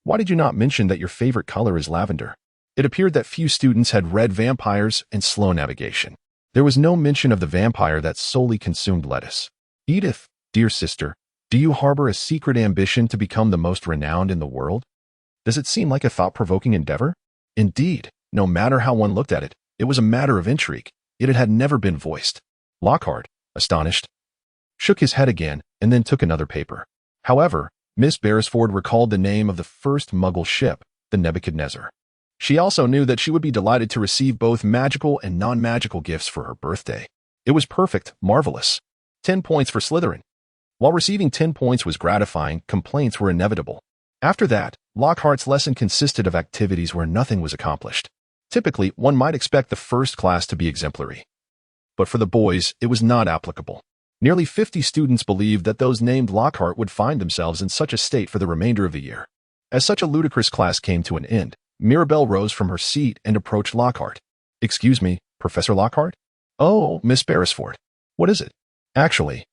Why did you not mention that your favorite color is lavender?" It appeared that few students had read Vampires and Slow Navigation. There was no mention of the vampire that solely consumed lettuce. Edith, dear sister, do you harbor a secret ambition to become the most renowned in the world? Does it seem like a thought-provoking endeavor? Indeed, no matter how one looked at it, it was a matter of intrigue, yet it had never been voiced. Lockhart, astonished, shook his head again and then took another paper. However, Miss Beresford recalled the name of the first Muggle ship, the Nebuchadnezzar. She also knew that she would be delighted to receive both magical and non-magical gifts for her birthday. It was perfect, marvelous. 10 points for Slytherin. While receiving 10 points was gratifying, complaints were inevitable. After that, Lockhart's lesson consisted of activities where nothing was accomplished. Typically, one might expect the first class to be exemplary. But for the boys, it was not applicable. Nearly 50 students believed that those named Lockhart would find themselves in such a state for the remainder of the year. As such a ludicrous class came to an end, Mirabelle rose from her seat and approached Lockhart. "Excuse me, Professor Lockhart?" "Oh, Miss Beresford. What is it?" "Actually,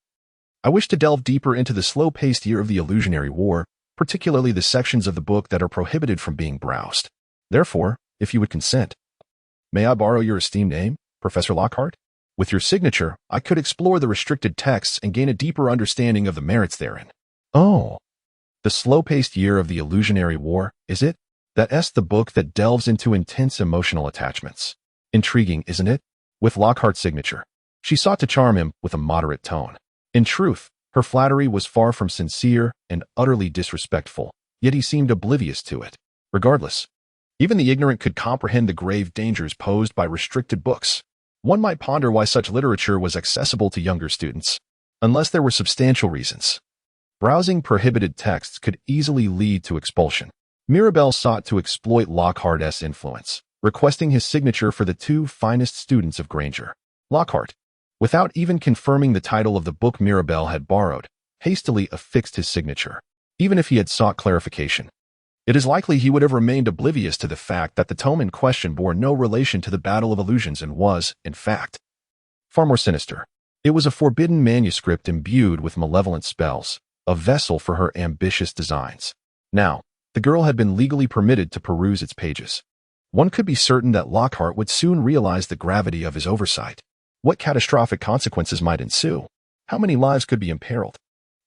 I wish to delve deeper into the slow-paced year of the Illusionary War, particularly the sections of the book that are prohibited from being browsed. Therefore, if you would consent, may I borrow your esteemed name, Professor Lockhart? With your signature, I could explore the restricted texts and gain a deeper understanding of the merits therein." "Oh, the slow-paced year of the Illusionary War, is it? That's the book that delves into intense emotional attachments. Intriguing, isn't it?" With Lockhart's signature, she sought to charm him with a moderate tone. In truth, her flattery was far from sincere and utterly disrespectful, yet he seemed oblivious to it. Regardless, even the ignorant could comprehend the grave dangers posed by restricted books. One might ponder why such literature was accessible to younger students, unless there were substantial reasons. Browsing prohibited texts could easily lead to expulsion. Mirabelle sought to exploit Lockhart's influence, requesting his signature for the two finest students of Granger. Lockhart, without even confirming the title of the book Mirabelle had borrowed, hastily affixed his signature. Even if he had sought clarification, it is likely he would have remained oblivious to the fact that the tome in question bore no relation to the Battle of Illusions and was, in fact, far more sinister. It was a forbidden manuscript imbued with malevolent spells, a vessel for her ambitious designs. Now, the girl had been legally permitted to peruse its pages. One could be certain that Lockhart would soon realize the gravity of his oversight. What catastrophic consequences might ensue? How many lives could be imperiled?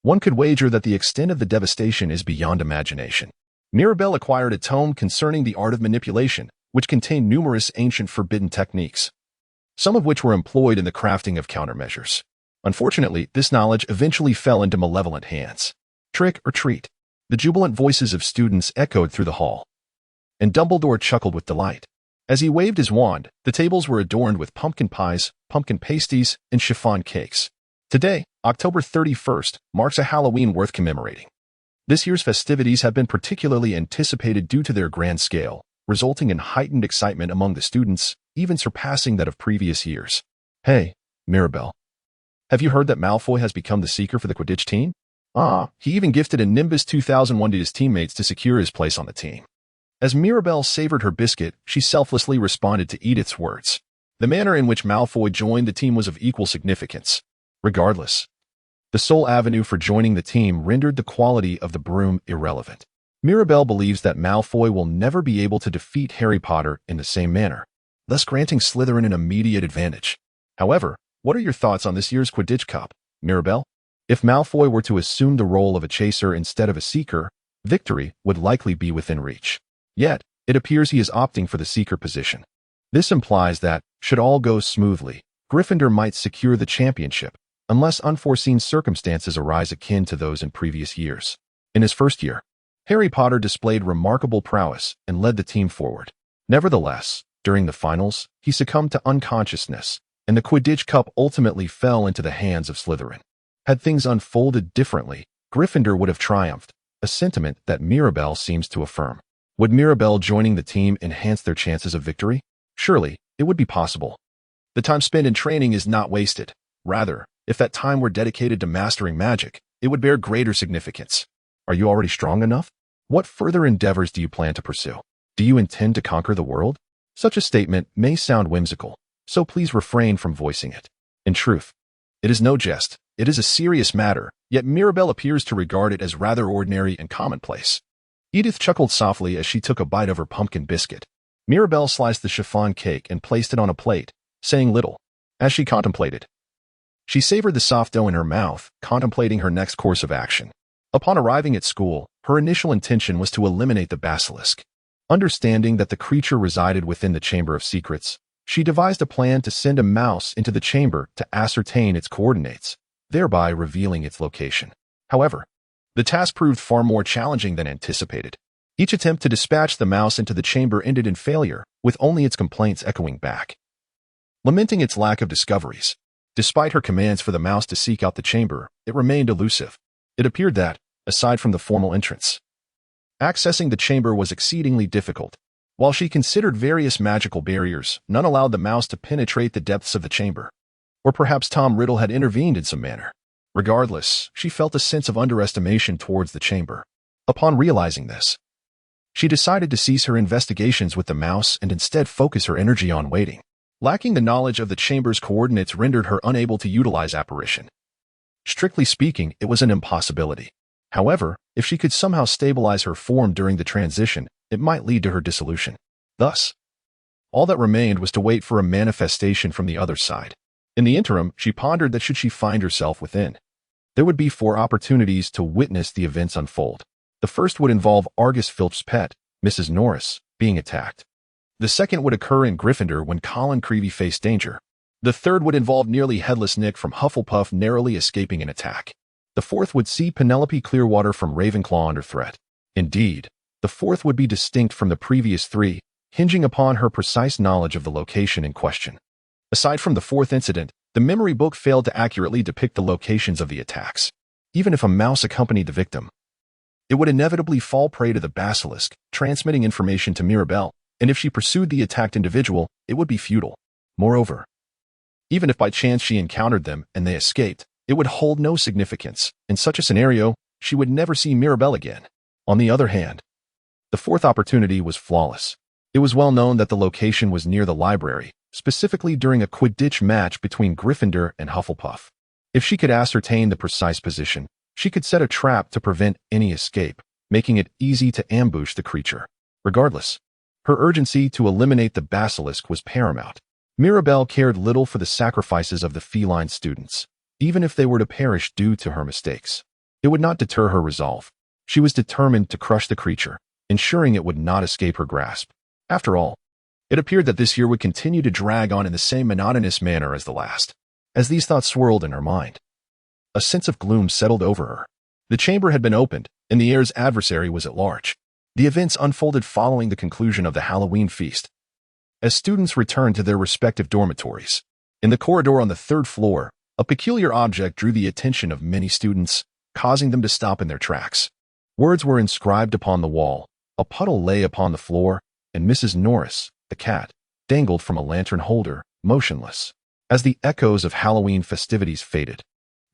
One could wager that the extent of the devastation is beyond imagination. Mirabelle acquired a tome concerning the art of manipulation, which contained numerous ancient forbidden techniques, some of which were employed in the crafting of countermeasures. Unfortunately, this knowledge eventually fell into malevolent hands. Trick or treat. The jubilant voices of students echoed through the hall, and Dumbledore chuckled with delight. As he waved his wand, the tables were adorned with pumpkin pies, pumpkin pasties, and chiffon cakes. Today, October 31st, marks a Halloween worth commemorating. This year's festivities have been particularly anticipated due to their grand scale, resulting in heightened excitement among the students, even surpassing that of previous years. "Hey, Mirabelle, have you heard that Malfoy has become the seeker for the Quidditch team? He even gifted a Nimbus 2001 to his teammates to secure his place on the team." As Mirabelle savored her biscuit, she selflessly responded to Edith's words. The manner in which Malfoy joined the team was of equal significance. Regardless, the sole avenue for joining the team rendered the quality of the broom irrelevant. Mirabelle believes that Malfoy will never be able to defeat Harry Potter in the same manner, thus granting Slytherin an immediate advantage. However, what are your thoughts on this year's Quidditch Cup, Mirabelle? If Malfoy were to assume the role of a chaser instead of a seeker, victory would likely be within reach. Yet, it appears he is opting for the seeker position. This implies that, should all go smoothly, Gryffindor might secure the championship, unless unforeseen circumstances arise akin to those in previous years. In his first year, Harry Potter displayed remarkable prowess and led the team forward. Nevertheless, during the finals, he succumbed to unconsciousness, and the Quidditch Cup ultimately fell into the hands of Slytherin. Had things unfolded differently, Gryffindor would have triumphed, a sentiment that Mirabelle seems to affirm. Would Mirabelle joining the team enhance their chances of victory? Surely, it would be possible. The time spent in training is not wasted. Rather, if that time were dedicated to mastering magic, it would bear greater significance. Are you already strong enough? What further endeavors do you plan to pursue? Do you intend to conquer the world? Such a statement may sound whimsical, so please refrain from voicing it. In truth, it is no jest. It is a serious matter, yet Mirabelle appears to regard it as rather ordinary and commonplace. Edith chuckled softly as she took a bite of her pumpkin biscuit. Mirabelle sliced the chiffon cake and placed it on a plate, saying little. As she contemplated, she savored the soft dough in her mouth, contemplating her next course of action. Upon arriving at school, her initial intention was to eliminate the basilisk. Understanding that the creature resided within the Chamber of Secrets, she devised a plan to send a mouse into the chamber to ascertain its coordinates, thereby revealing its location. However, the task proved far more challenging than anticipated. Each attempt to dispatch the mouse into the chamber ended in failure, with only its complaints echoing back. Lamenting its lack of discoveries, despite her commands for the mouse to seek out the chamber, it remained elusive. It appeared that, aside from the formal entrance, accessing the chamber was exceedingly difficult. While she considered various magical barriers, none allowed the mouse to penetrate the depths of the chamber. Or perhaps Tom Riddle had intervened in some manner. Regardless, she felt a sense of underestimation towards the chamber. Upon realizing this, she decided to cease her investigations with the mouse and instead focus her energy on waiting. Lacking the knowledge of the chamber's coordinates rendered her unable to utilize apparition. Strictly speaking, it was an impossibility. However, if she could somehow stabilize her form during the transition, it might lead to her dissolution. Thus, all that remained was to wait for a manifestation from the other side. In the interim, she pondered that should she find herself within, there would be 4 opportunities to witness the events unfold. The first would involve Argus Filch's pet, Mrs. Norris, being attacked. The second would occur in Gryffindor when Colin Creevey faced danger. The third would involve nearly headless Nick from Hufflepuff narrowly escaping an attack. The fourth would see Penelope Clearwater from Ravenclaw under threat. Indeed, the fourth would be distinct from the previous 3, hinging upon her precise knowledge of the location in question. Aside from the fourth incident, the memory book failed to accurately depict the locations of the attacks. Even if a mouse accompanied the victim, it would inevitably fall prey to the basilisk, transmitting information to Mirabelle, and if she pursued the attacked individual, it would be futile. Moreover, even if by chance she encountered them and they escaped, it would hold no significance. In such a scenario, she would never see Mirabelle again. On the other hand, the fourth opportunity was flawless. It was well known that the location was near the library, specifically during a Quidditch match between Gryffindor and Hufflepuff. If she could ascertain the precise position, she could set a trap to prevent any escape, making it easy to ambush the creature. Regardless, her urgency to eliminate the basilisk was paramount. Mirabelle cared little for the sacrifices of the feline students, even if they were to perish due to her mistakes. It would not deter her resolve. She was determined to crush the creature, ensuring it would not escape her grasp. After all, it appeared that this year would continue to drag on in the same monotonous manner as the last. As these thoughts swirled in her mind, a sense of gloom settled over her. The chamber had been opened, and the heir's adversary was at large. The events unfolded following the conclusion of the Halloween feast. As students returned to their respective dormitories, in the corridor on the 3rd floor, a peculiar object drew the attention of many students, causing them to stop in their tracks. Words were inscribed upon the wall, a puddle lay upon the floor, and Mrs. Norris, the cat, dangled from a lantern holder, motionless. As the echoes of Halloween festivities faded,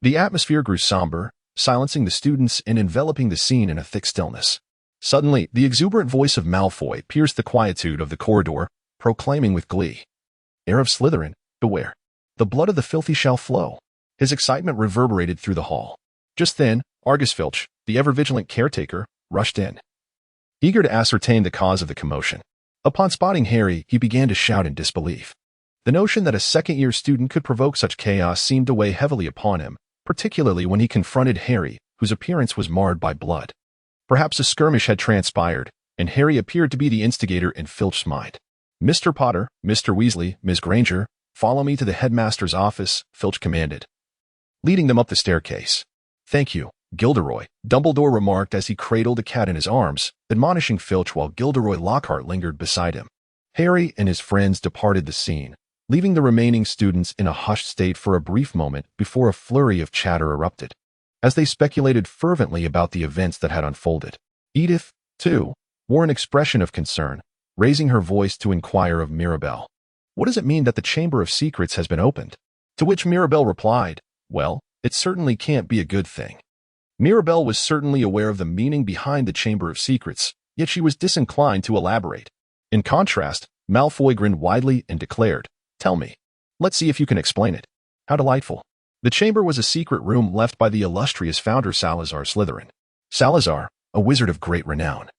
the atmosphere grew somber, silencing the students and enveloping the scene in a thick stillness. Suddenly, the exuberant voice of Malfoy pierced the quietude of the corridor, proclaiming with glee, "Heir of Slytherin, beware. The blood of the filthy shall flow." His excitement reverberated through the hall. Just then, Argus Filch, the ever-vigilant caretaker, rushed in, eager to ascertain the cause of the commotion. Upon spotting Harry, he began to shout in disbelief. The notion that a second-year student could provoke such chaos seemed to weigh heavily upon him, particularly when he confronted Harry, whose appearance was marred by blood. Perhaps a skirmish had transpired, and Harry appeared to be the instigator in Filch's mind. "Mr. Potter, Mr. Weasley, Miss Granger, follow me to the headmaster's office," Filch commanded, leading them up the staircase. "Thank you, Gilderoy," Dumbledore remarked as he cradled the cat in his arms, admonishing Filch while Gilderoy Lockhart lingered beside him. Harry and his friends departed the scene, leaving the remaining students in a hushed state for a brief moment before a flurry of chatter erupted. As they speculated fervently about the events that had unfolded, Edith, too, wore an expression of concern, raising her voice to inquire of Mirabelle, "What does it mean that the Chamber of Secrets has been opened?" To which Mirabelle replied, "Well, it certainly can't be a good thing." Mirabelle was certainly aware of the meaning behind the Chamber of Secrets, yet she was disinclined to elaborate. In contrast, Malfoy grinned widely and declared, "Tell me. Let's see if you can explain it." How delightful. The chamber was a secret room left by the illustrious founder Salazar Slytherin. Salazar, a wizard of great renown,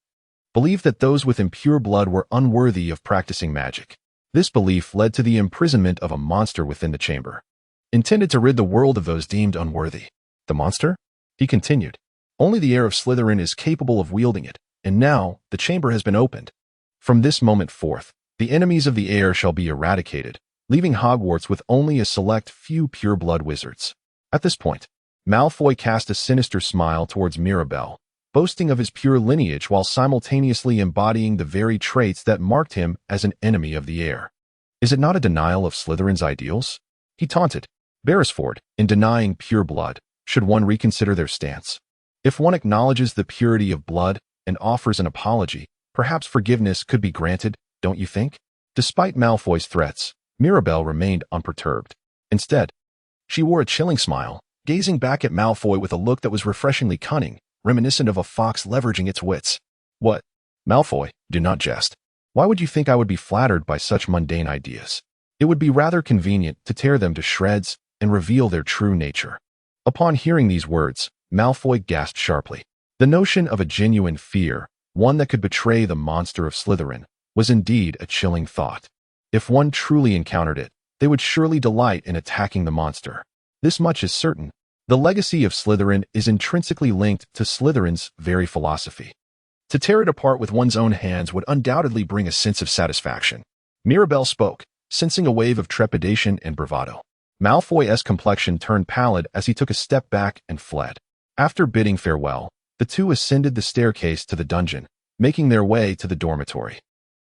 believed that those with impure blood were unworthy of practicing magic. This belief led to the imprisonment of a monster within the chamber, intended to rid the world of those deemed unworthy. The monster? He continued. Only the heir of Slytherin is capable of wielding it, and now the chamber has been opened. From this moment forth, the enemies of the heir shall be eradicated, leaving Hogwarts with only a select few pure-blood wizards. At this point, Malfoy cast a sinister smile towards Mirabelle, boasting of his pure lineage while simultaneously embodying the very traits that marked him as an enemy of the heir. Is it not a denial of Slytherin's ideals? He taunted. Beresford, in denying pure blood, should one reconsider their stance? If one acknowledges the purity of blood and offers an apology, perhaps forgiveness could be granted, don't you think? Despite Malfoy's threats, Mirabelle remained unperturbed. Instead, She wore a chilling smile, gazing back at Malfoy with a look that was refreshingly cunning, reminiscent of a fox leveraging its wits. What? Malfoy, do not jest. Why would you think I would be flattered by such mundane ideas? It would be rather convenient to tear them to shreds and reveal their true nature. Upon hearing these words, Malfoy gasped sharply. The notion of a genuine fear, one that could betray the monster of Slytherin, was indeed a chilling thought. If one truly encountered it, they would surely delight in attacking the monster. This much is certain. The legacy of Slytherin is intrinsically linked to Slytherin's very philosophy. To tear it apart with one's own hands would undoubtedly bring a sense of satisfaction. Mirabelle spoke, sensing a wave of trepidation and bravado. Malfoy's complexion turned pallid as he took a step back and fled. After bidding farewell, the two ascended the staircase to the dungeon, making their way to the dormitory.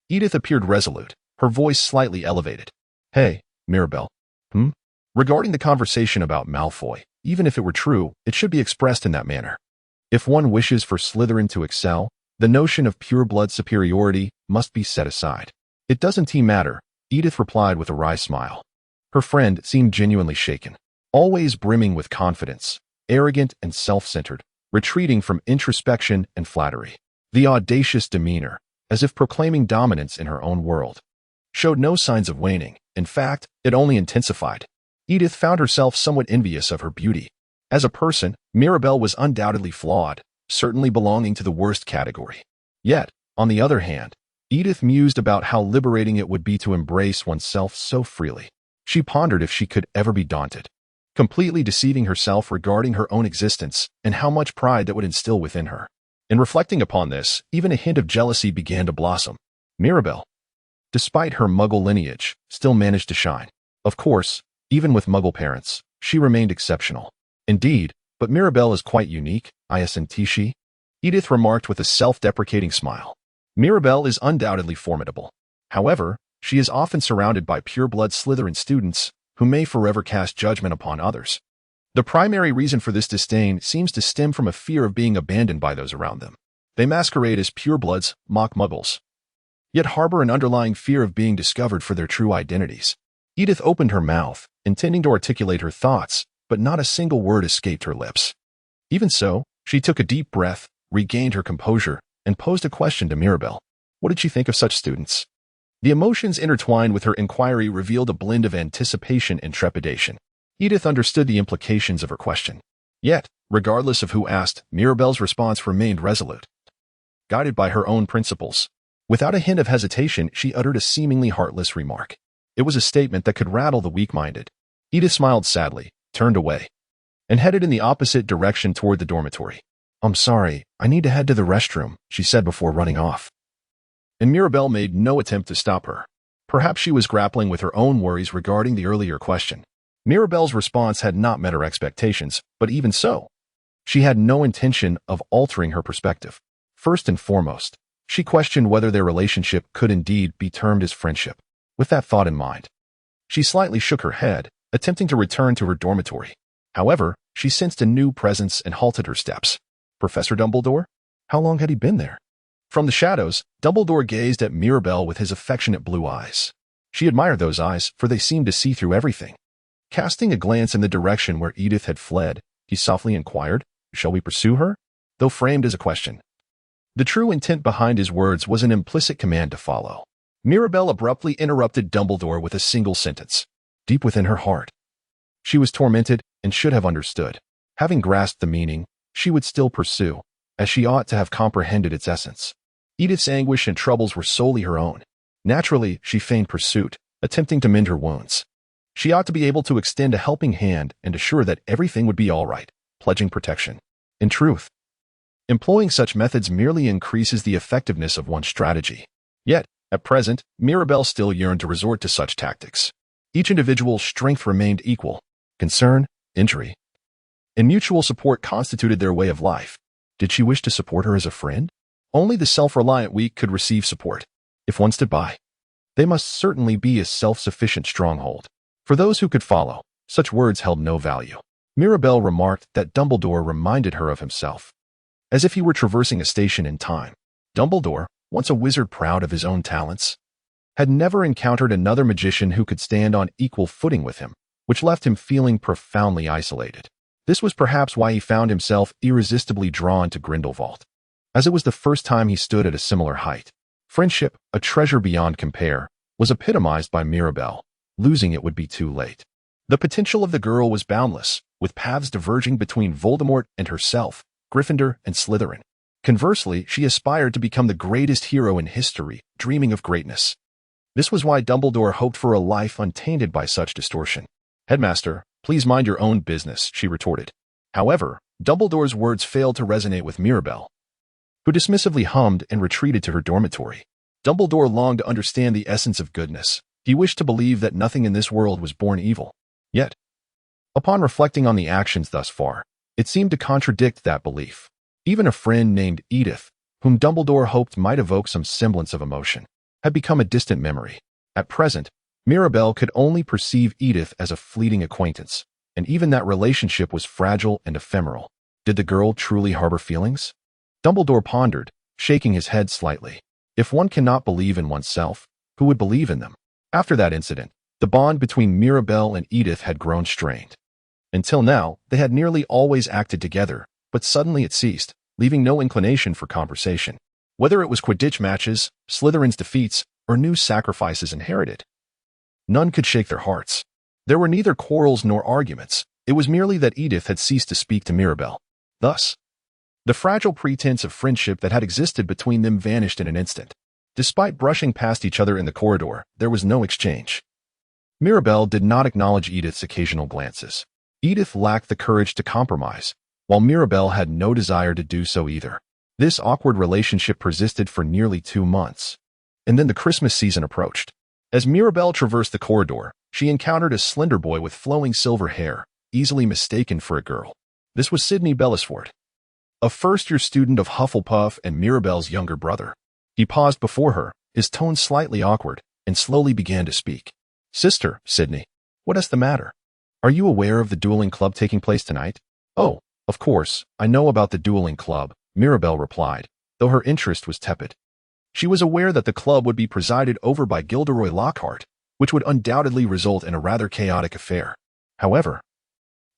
Edith appeared resolute, her voice slightly elevated. Hey, Mirabelle. Regarding the conversation about Malfoy, even if it were true, it should be expressed in that manner. If one wishes for Slytherin to excel, the notion of pure-blood superiority must be set aside. It doesn't matter, Edith replied with a wry smile. Her friend seemed genuinely shaken, always brimming with confidence, arrogant and self-centered, retreating from introspection and flattery. The audacious demeanor, as if proclaiming dominance in her own world, showed no signs of waning. In fact, it only intensified. Edith found herself somewhat envious of her beauty. As a person, Mirabelle was undoubtedly flawed, certainly belonging to the worst category. Yet, on the other hand, Edith mused about how liberating it would be to embrace oneself so freely. She pondered if she could ever be daunted, completely deceiving herself regarding her own existence and how much pride that would instill within her. In reflecting upon this, even a hint of jealousy began to blossom. Mirabelle, despite her Muggle lineage, still managed to shine. Of course, even with Muggle parents, she remained exceptional. Indeed, but Mirabelle is quite unique, isn't she? Edith remarked with a self-deprecating smile. Mirabelle is undoubtedly formidable. However, she is often surrounded by pure-blood Slytherin students who may forever cast judgment upon others. The primary reason for this disdain seems to stem from a fear of being abandoned by those around them. They masquerade as purebloods, mock Muggles, yet harbor an underlying fear of being discovered for their true identities. Edith opened her mouth, intending to articulate her thoughts, but not a single word escaped her lips. Even so, she took a deep breath, regained her composure, and posed a question to Mirabelle. What did she think of such students? The emotions intertwined with her inquiry revealed a blend of anticipation and trepidation. Edith understood the implications of her question. Yet, regardless of who asked, Mirabelle's response remained resolute. Guided by her own principles, without a hint of hesitation, she uttered a seemingly heartless remark. It was a statement that could rattle the weak-minded. Edith smiled sadly, turned away, and headed in the opposite direction toward the dormitory. I'm sorry, I need to head to the restroom, she said before running off. And Mirabelle made no attempt to stop her. Perhaps she was grappling with her own worries regarding the earlier question. Mirabelle's response had not met her expectations, but even so, she had no intention of altering her perspective. First and foremost, she questioned whether their relationship could indeed be termed as friendship. With that thought in mind, she slightly shook her head, attempting to return to her dormitory. However, she sensed a new presence and halted her steps. Professor Dumbledore? How long had he been there? From the shadows, Dumbledore gazed at Mirabelle with his affectionate blue eyes. She admired those eyes, for they seemed to see through everything. Casting a glance in the direction where Edith had fled, he softly inquired, "Shall we pursue her?" Though framed as a question. The true intent behind his words was an implicit command to follow. Mirabelle abruptly interrupted Dumbledore with a single sentence. Deep within her heart, she was tormented and should have understood. Having grasped the meaning, she would still pursue, as she ought to have comprehended its essence. Edith's anguish and troubles were solely her own. Naturally, she feigned pursuit, attempting to mend her wounds. She ought to be able to extend a helping hand and assure that everything would be all right, pledging protection. In truth, employing such methods merely increases the effectiveness of one's strategy. Yet, at present, Mirabelle still yearned to resort to such tactics. Each individual's strength remained equal. Concern, injury, and mutual support constituted their way of life. Did she wish to support her as a friend? Only the self-reliant weak could receive support. If one stood by, they must certainly be a self-sufficient stronghold. For those who could follow, such words held no value. Mirabelle remarked that Dumbledore reminded her of himself, as if he were traversing a station in time. Dumbledore, once a wizard proud of his own talents, had never encountered another magician who could stand on equal footing with him. which left him feeling profoundly isolated. This was perhaps why he found himself irresistibly drawn to Grindelwald, as it was the first time he stood at a similar height. Friendship, a treasure beyond compare, was epitomized by Mirabelle. Losing it would be too late. The potential of the girl was boundless, with paths diverging between Voldemort and herself, Gryffindor and Slytherin. Conversely, she aspired to become the greatest hero in history, dreaming of greatness. This was why Dumbledore hoped for a life untainted by such distortion. "Headmaster, please mind your own business," she retorted. However, Dumbledore's words failed to resonate with Mirabelle, who dismissively hummed and retreated to her dormitory. Dumbledore longed to understand the essence of goodness. He wished to believe that nothing in this world was born evil. Yet, upon reflecting on the actions thus far, it seemed to contradict that belief. Even a friend named Edith, whom Dumbledore hoped might evoke some semblance of emotion, had become a distant memory. At present, Mirabelle could only perceive Edith as a fleeting acquaintance, and even that relationship was fragile and ephemeral. Did the girl truly harbor feelings? Dumbledore pondered, shaking his head slightly. If one cannot believe in oneself, who would believe in them? After that incident, the bond between Mirabelle and Edith had grown strained. Until now, they had nearly always acted together, but suddenly it ceased, leaving no inclination for conversation. Whether it was Quidditch matches, Slytherin's defeats, or new sacrifices inherited, none could shake their hearts. There were neither quarrels nor arguments. It was merely that Edith had ceased to speak to Mirabelle. Thus, the fragile pretense of friendship that had existed between them vanished in an instant. Despite brushing past each other in the corridor, there was no exchange. Mirabelle did not acknowledge Edith's occasional glances. Edith lacked the courage to compromise, while Mirabelle had no desire to do so either. This awkward relationship persisted for nearly 2 months. And then the Christmas season approached. As Mirabelle traversed the corridor, she encountered a slender boy with flowing silver hair, easily mistaken for a girl. This was Sidney Bellisford, a first-year student of Hufflepuff and Mirabelle's younger brother. He paused before her, his tone slightly awkward, and slowly began to speak. "Sister, Sidney, what is the matter? Are you aware of the dueling club taking place tonight?" "Oh, of course, I know about the dueling club," Mirabelle replied, though her interest was tepid. She was aware that the club would be presided over by Gilderoy Lockhart, which would undoubtedly result in a rather chaotic affair. However,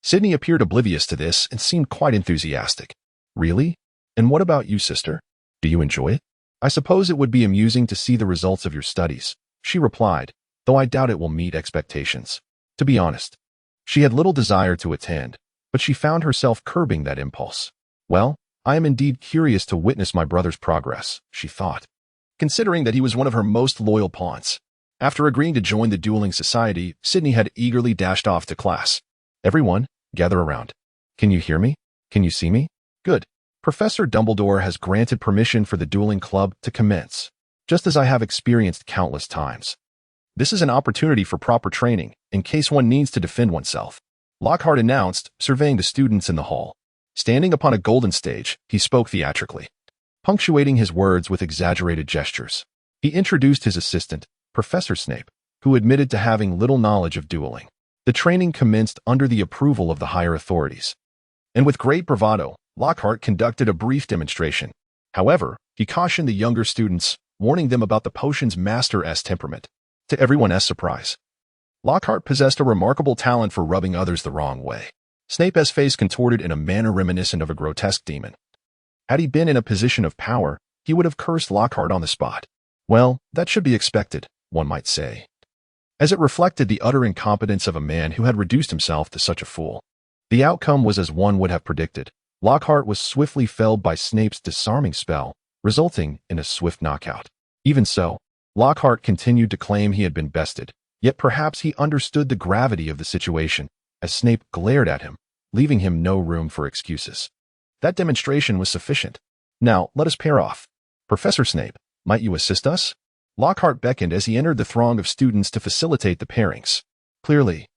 Sidney appeared oblivious to this and seemed quite enthusiastic. "Really? And what about you, sister? Do you enjoy it?" "I suppose it would be amusing to see the results of your studies," she replied, though I doubt it will meet expectations. To be honest, she had little desire to attend, but she found herself curbing that impulse. "Well, I am indeed curious to witness my brother's progress," she thought, considering that he was one of her most loyal pawns. After agreeing to join the dueling society, Sidney had eagerly dashed off to class. "Everyone, gather around. Can you hear me? Can you see me? Good. Professor Dumbledore has granted permission for the dueling club to commence, just as I have experienced countless times. This is an opportunity for proper training, in case one needs to defend oneself," Lockhart announced, surveying the students in the hall. Standing upon a golden stage, he spoke theatrically, punctuating his words with exaggerated gestures. He introduced his assistant, Professor Snape, who admitted to having little knowledge of dueling. The training commenced under the approval of the higher authorities, and with great bravado, Lockhart conducted a brief demonstration. However, he cautioned the younger students, warning them about the potion's master's temperament. To everyone's surprise, Lockhart possessed a remarkable talent for rubbing others the wrong way. Snape's face contorted in a manner reminiscent of a grotesque demon. Had he been in a position of power, he would have cursed Lockhart on the spot. Well, that should be expected, one might say, as it reflected the utter incompetence of a man who had reduced himself to such a fool. The outcome was as one would have predicted. Lockhart was swiftly felled by Snape's disarming spell, resulting in a swift knockout. Even so, Lockhart continued to claim he had been bested, yet perhaps he understood the gravity of the situation, as Snape glared at him, leaving him no room for excuses. That demonstration was sufficient. "Now, let us pair off. Professor Snape, might you assist us?" Lockhart beckoned as he entered the throng of students to facilitate the pairings. Clearly,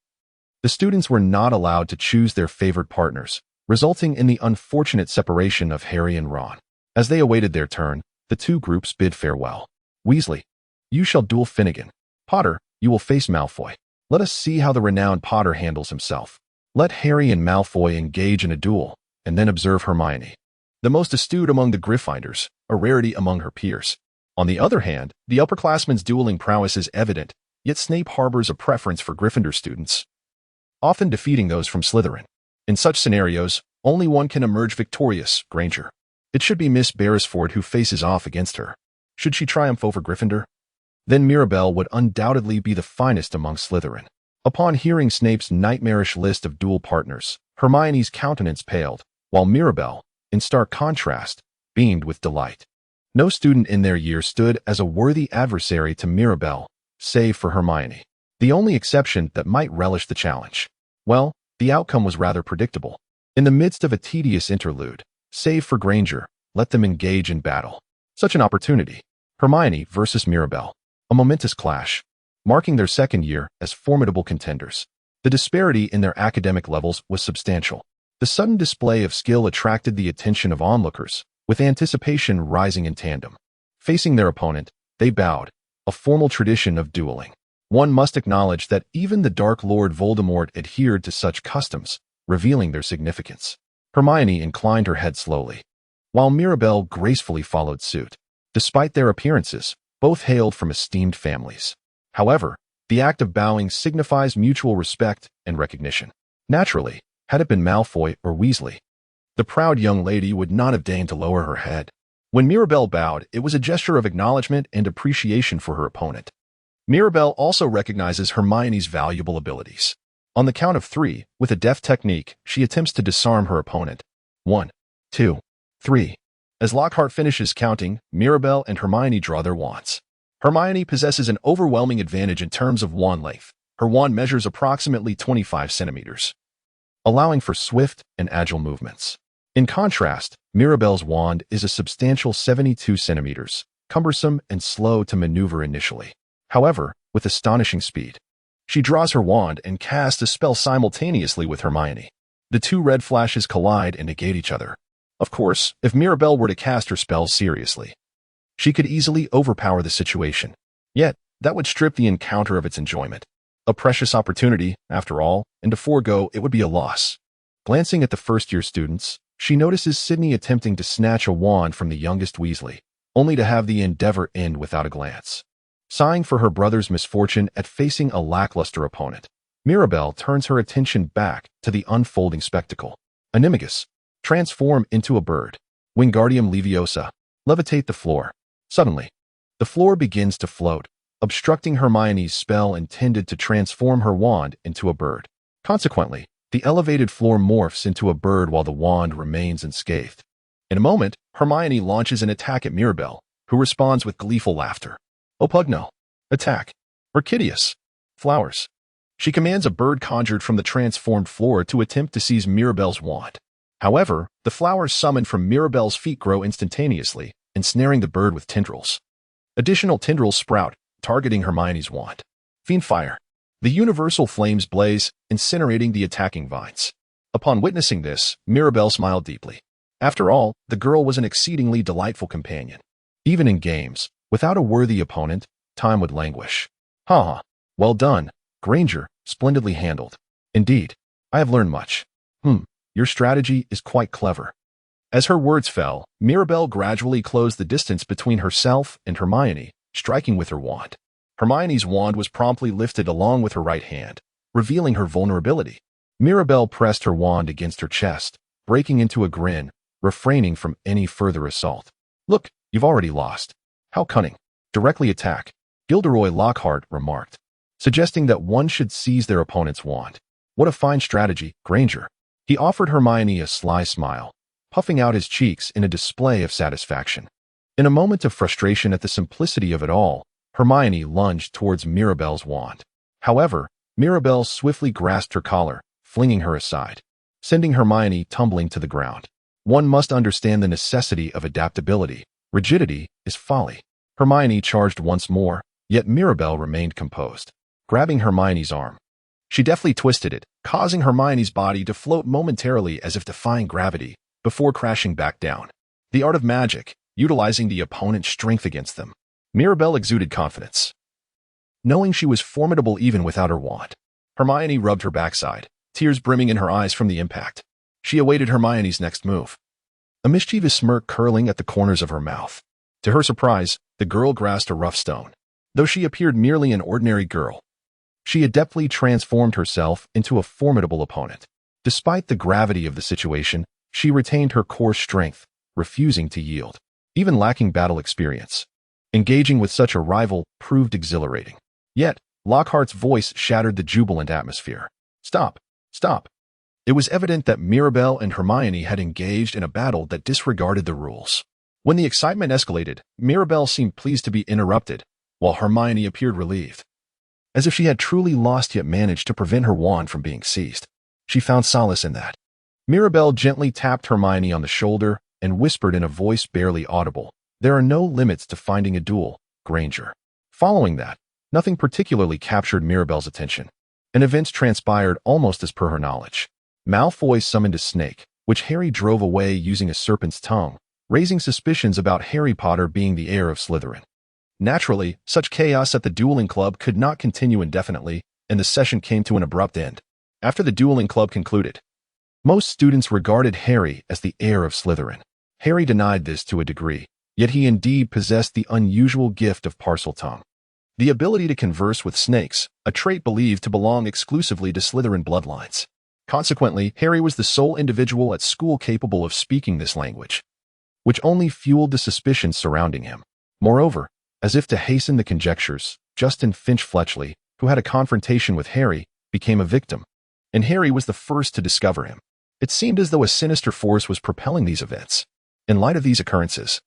the students were not allowed to choose their favored partners, resulting in the unfortunate separation of Harry and Ron. As they awaited their turn, the two groups bid farewell. "Weasley, you shall duel Finnegan. Potter, you will face Malfoy. Let us see how the renowned Potter handles himself." Let Harry and Malfoy engage in a duel, and then observe Hermione, the most astute among the Gryffindors, a rarity among her peers. On the other hand, the upperclassmen's dueling prowess is evident, yet Snape harbors a preference for Gryffindor students. often defeating those from Slytherin. In such scenarios, only one can emerge victorious, Granger. It should be Miss Beresford who faces off against her. Should she triumph over Gryffindor? Then Mirabelle would undoubtedly be the finest among Slytherin. Upon hearing Snape's nightmarish list of dual partners, Hermione's countenance paled, while Mirabelle, in stark contrast, beamed with delight. No student in their year stood as a worthy adversary to Mirabelle, save for Hermione, the only exception that might relish the challenge. Well, the outcome was rather predictable. In the midst of a tedious interlude, save for Granger, let them engage in battle. Such an opportunity. Hermione versus Mirabelle. A momentous clash, marking their second year as formidable contenders. The disparity in their academic levels was substantial. The sudden display of skill attracted the attention of onlookers, with anticipation rising in tandem. Facing their opponent, they bowed, a formal tradition of dueling. One must acknowledge that even the Dark Lord Voldemort adhered to such customs, revealing their significance. Hermione inclined her head slowly, while Mirabelle gracefully followed suit. Despite their appearances, both hailed from esteemed families. However, the act of bowing signifies mutual respect and recognition. Naturally, had it been Malfoy or Weasley, the proud young lady would not have deigned to lower her head. When Mirabelle bowed, it was a gesture of acknowledgement and appreciation for her opponent. Mirabelle also recognizes Hermione's valuable abilities. On the count of 3, with a deft technique, she attempts to disarm her opponent. 1, 2, 3. As Lockhart finishes counting, Mirabelle and Hermione draw their wands. Hermione possesses an overwhelming advantage in terms of wand length. Her wand measures approximately 25 centimeters, allowing for swift and agile movements. In contrast, Mirabelle's wand is a substantial 72 centimeters, cumbersome and slow to maneuver initially. However, with astonishing speed, she draws her wand and casts a spell simultaneously with Hermione. The two red flashes collide and negate each other. Of course, if Mirabelle were to cast her spells seriously, she could easily overpower the situation. Yet, that would strip the encounter of its enjoyment. A precious opportunity, after all, and to forego it would be a loss. Glancing at the first-year students, she notices Sydney attempting to snatch a wand from the youngest Weasley, only to have the endeavor end without a glance. Sighing for her brother's misfortune at facing a lackluster opponent, Mirabelle turns her attention back to the unfolding spectacle. Animagus, transform into a bird. Wingardium Leviosa, levitate the floor. Suddenly, the floor begins to float, obstructing Hermione's spell intended to transform her wand into a bird. Consequently, the elevated floor morphs into a bird while the wand remains unscathed. In a moment, Hermione launches an attack at Mirabelle, who responds with gleeful laughter. Opugno, attack. Orchideus, flowers. She commands a bird conjured from the transformed floor to attempt to seize Mirabelle's wand. However, the flowers summoned from Mirabelle's feet grow instantaneously, ensnaring the bird with tendrils. Additional tendrils sprout, targeting Hermione's wand. Fiendfire. The universal flames blaze, incinerating the attacking vines. Upon witnessing this, Mirabelle smiled deeply. After all, the girl was an exceedingly delightful companion. Even in games, without a worthy opponent, time would languish. Ha! Well done, Granger, splendidly handled. Indeed, I have learned much. Your strategy is quite clever. As her words fell, Mirabelle gradually closed the distance between herself and Hermione, striking with her wand. Hermione's wand was promptly lifted along with her right hand, revealing her vulnerability. Mirabelle pressed her wand against her chest, breaking into a grin, refraining from any further assault. Look, you've already lost. How cunning. Directly attack, Gilderoy Lockhart remarked, suggesting that one should seize their opponent's wand. What a fine strategy, Granger. He offered Hermione a sly smile, puffing out his cheeks in a display of satisfaction. In a moment of frustration at the simplicity of it all, Hermione lunged towards Mirabelle's wand. However, Mirabelle swiftly grasped her collar, flinging her aside, sending Hermione tumbling to the ground. One must understand the necessity of adaptability. Rigidity is folly. Hermione charged once more, yet Mirabelle remained composed. Grabbing Hermione's arm, she deftly twisted it, causing Hermione's body to float momentarily as if defying gravity, before crashing back down. The art of magic, utilizing the opponent's strength against them. Mirabelle exuded confidence, knowing she was formidable even without her wand. Hermione rubbed her backside, tears brimming in her eyes from the impact. She awaited Hermione's next move, a mischievous smirk curling at the corners of her mouth. To her surprise, the girl grasped a rough stone. Though she appeared merely an ordinary girl, She adeptly transformed herself into a formidable opponent. Despite the gravity of the situation, she retained her core strength, refusing to yield. Even lacking battle experience, engaging with such a rival proved exhilarating. Yet, Lockhart's voice shattered the jubilant atmosphere. Stop! Stop! It was evident that Mirabelle and Hermione had engaged in a battle that disregarded the rules. When the excitement escalated, Mirabelle seemed pleased to be interrupted, while Hermione appeared relieved. As if she had truly lost yet managed to prevent her wand from being seized. She found solace in that. Mirabelle gently tapped Hermione on the shoulder and whispered in a voice barely audible, "There are no limits to finding a duel, Granger." Following that, nothing particularly captured Mirabelle's attention, and events transpired almost as per her knowledge. Malfoy summoned a snake, which Harry drove away using a serpent's tongue, raising suspicions about Harry Potter being the heir of Slytherin. Naturally, such chaos at the dueling club could not continue indefinitely, and the session came to an abrupt end. After the dueling club concluded, most students regarded Harry as the heir of Slytherin. Harry denied this to a degree, yet he indeed possessed the unusual gift of Parseltongue. The ability to converse with snakes, a trait believed to belong exclusively to Slytherin bloodlines. Consequently, Harry was the sole individual at school capable of speaking this language, which only fueled the suspicions surrounding him. Moreover, as if to hasten the conjectures, Justin Finch-Fletchley, who had a confrontation with Harry, became a victim, and Harry was the first to discover him. It seemed as though a sinister force was propelling these events. In light of these occurrences,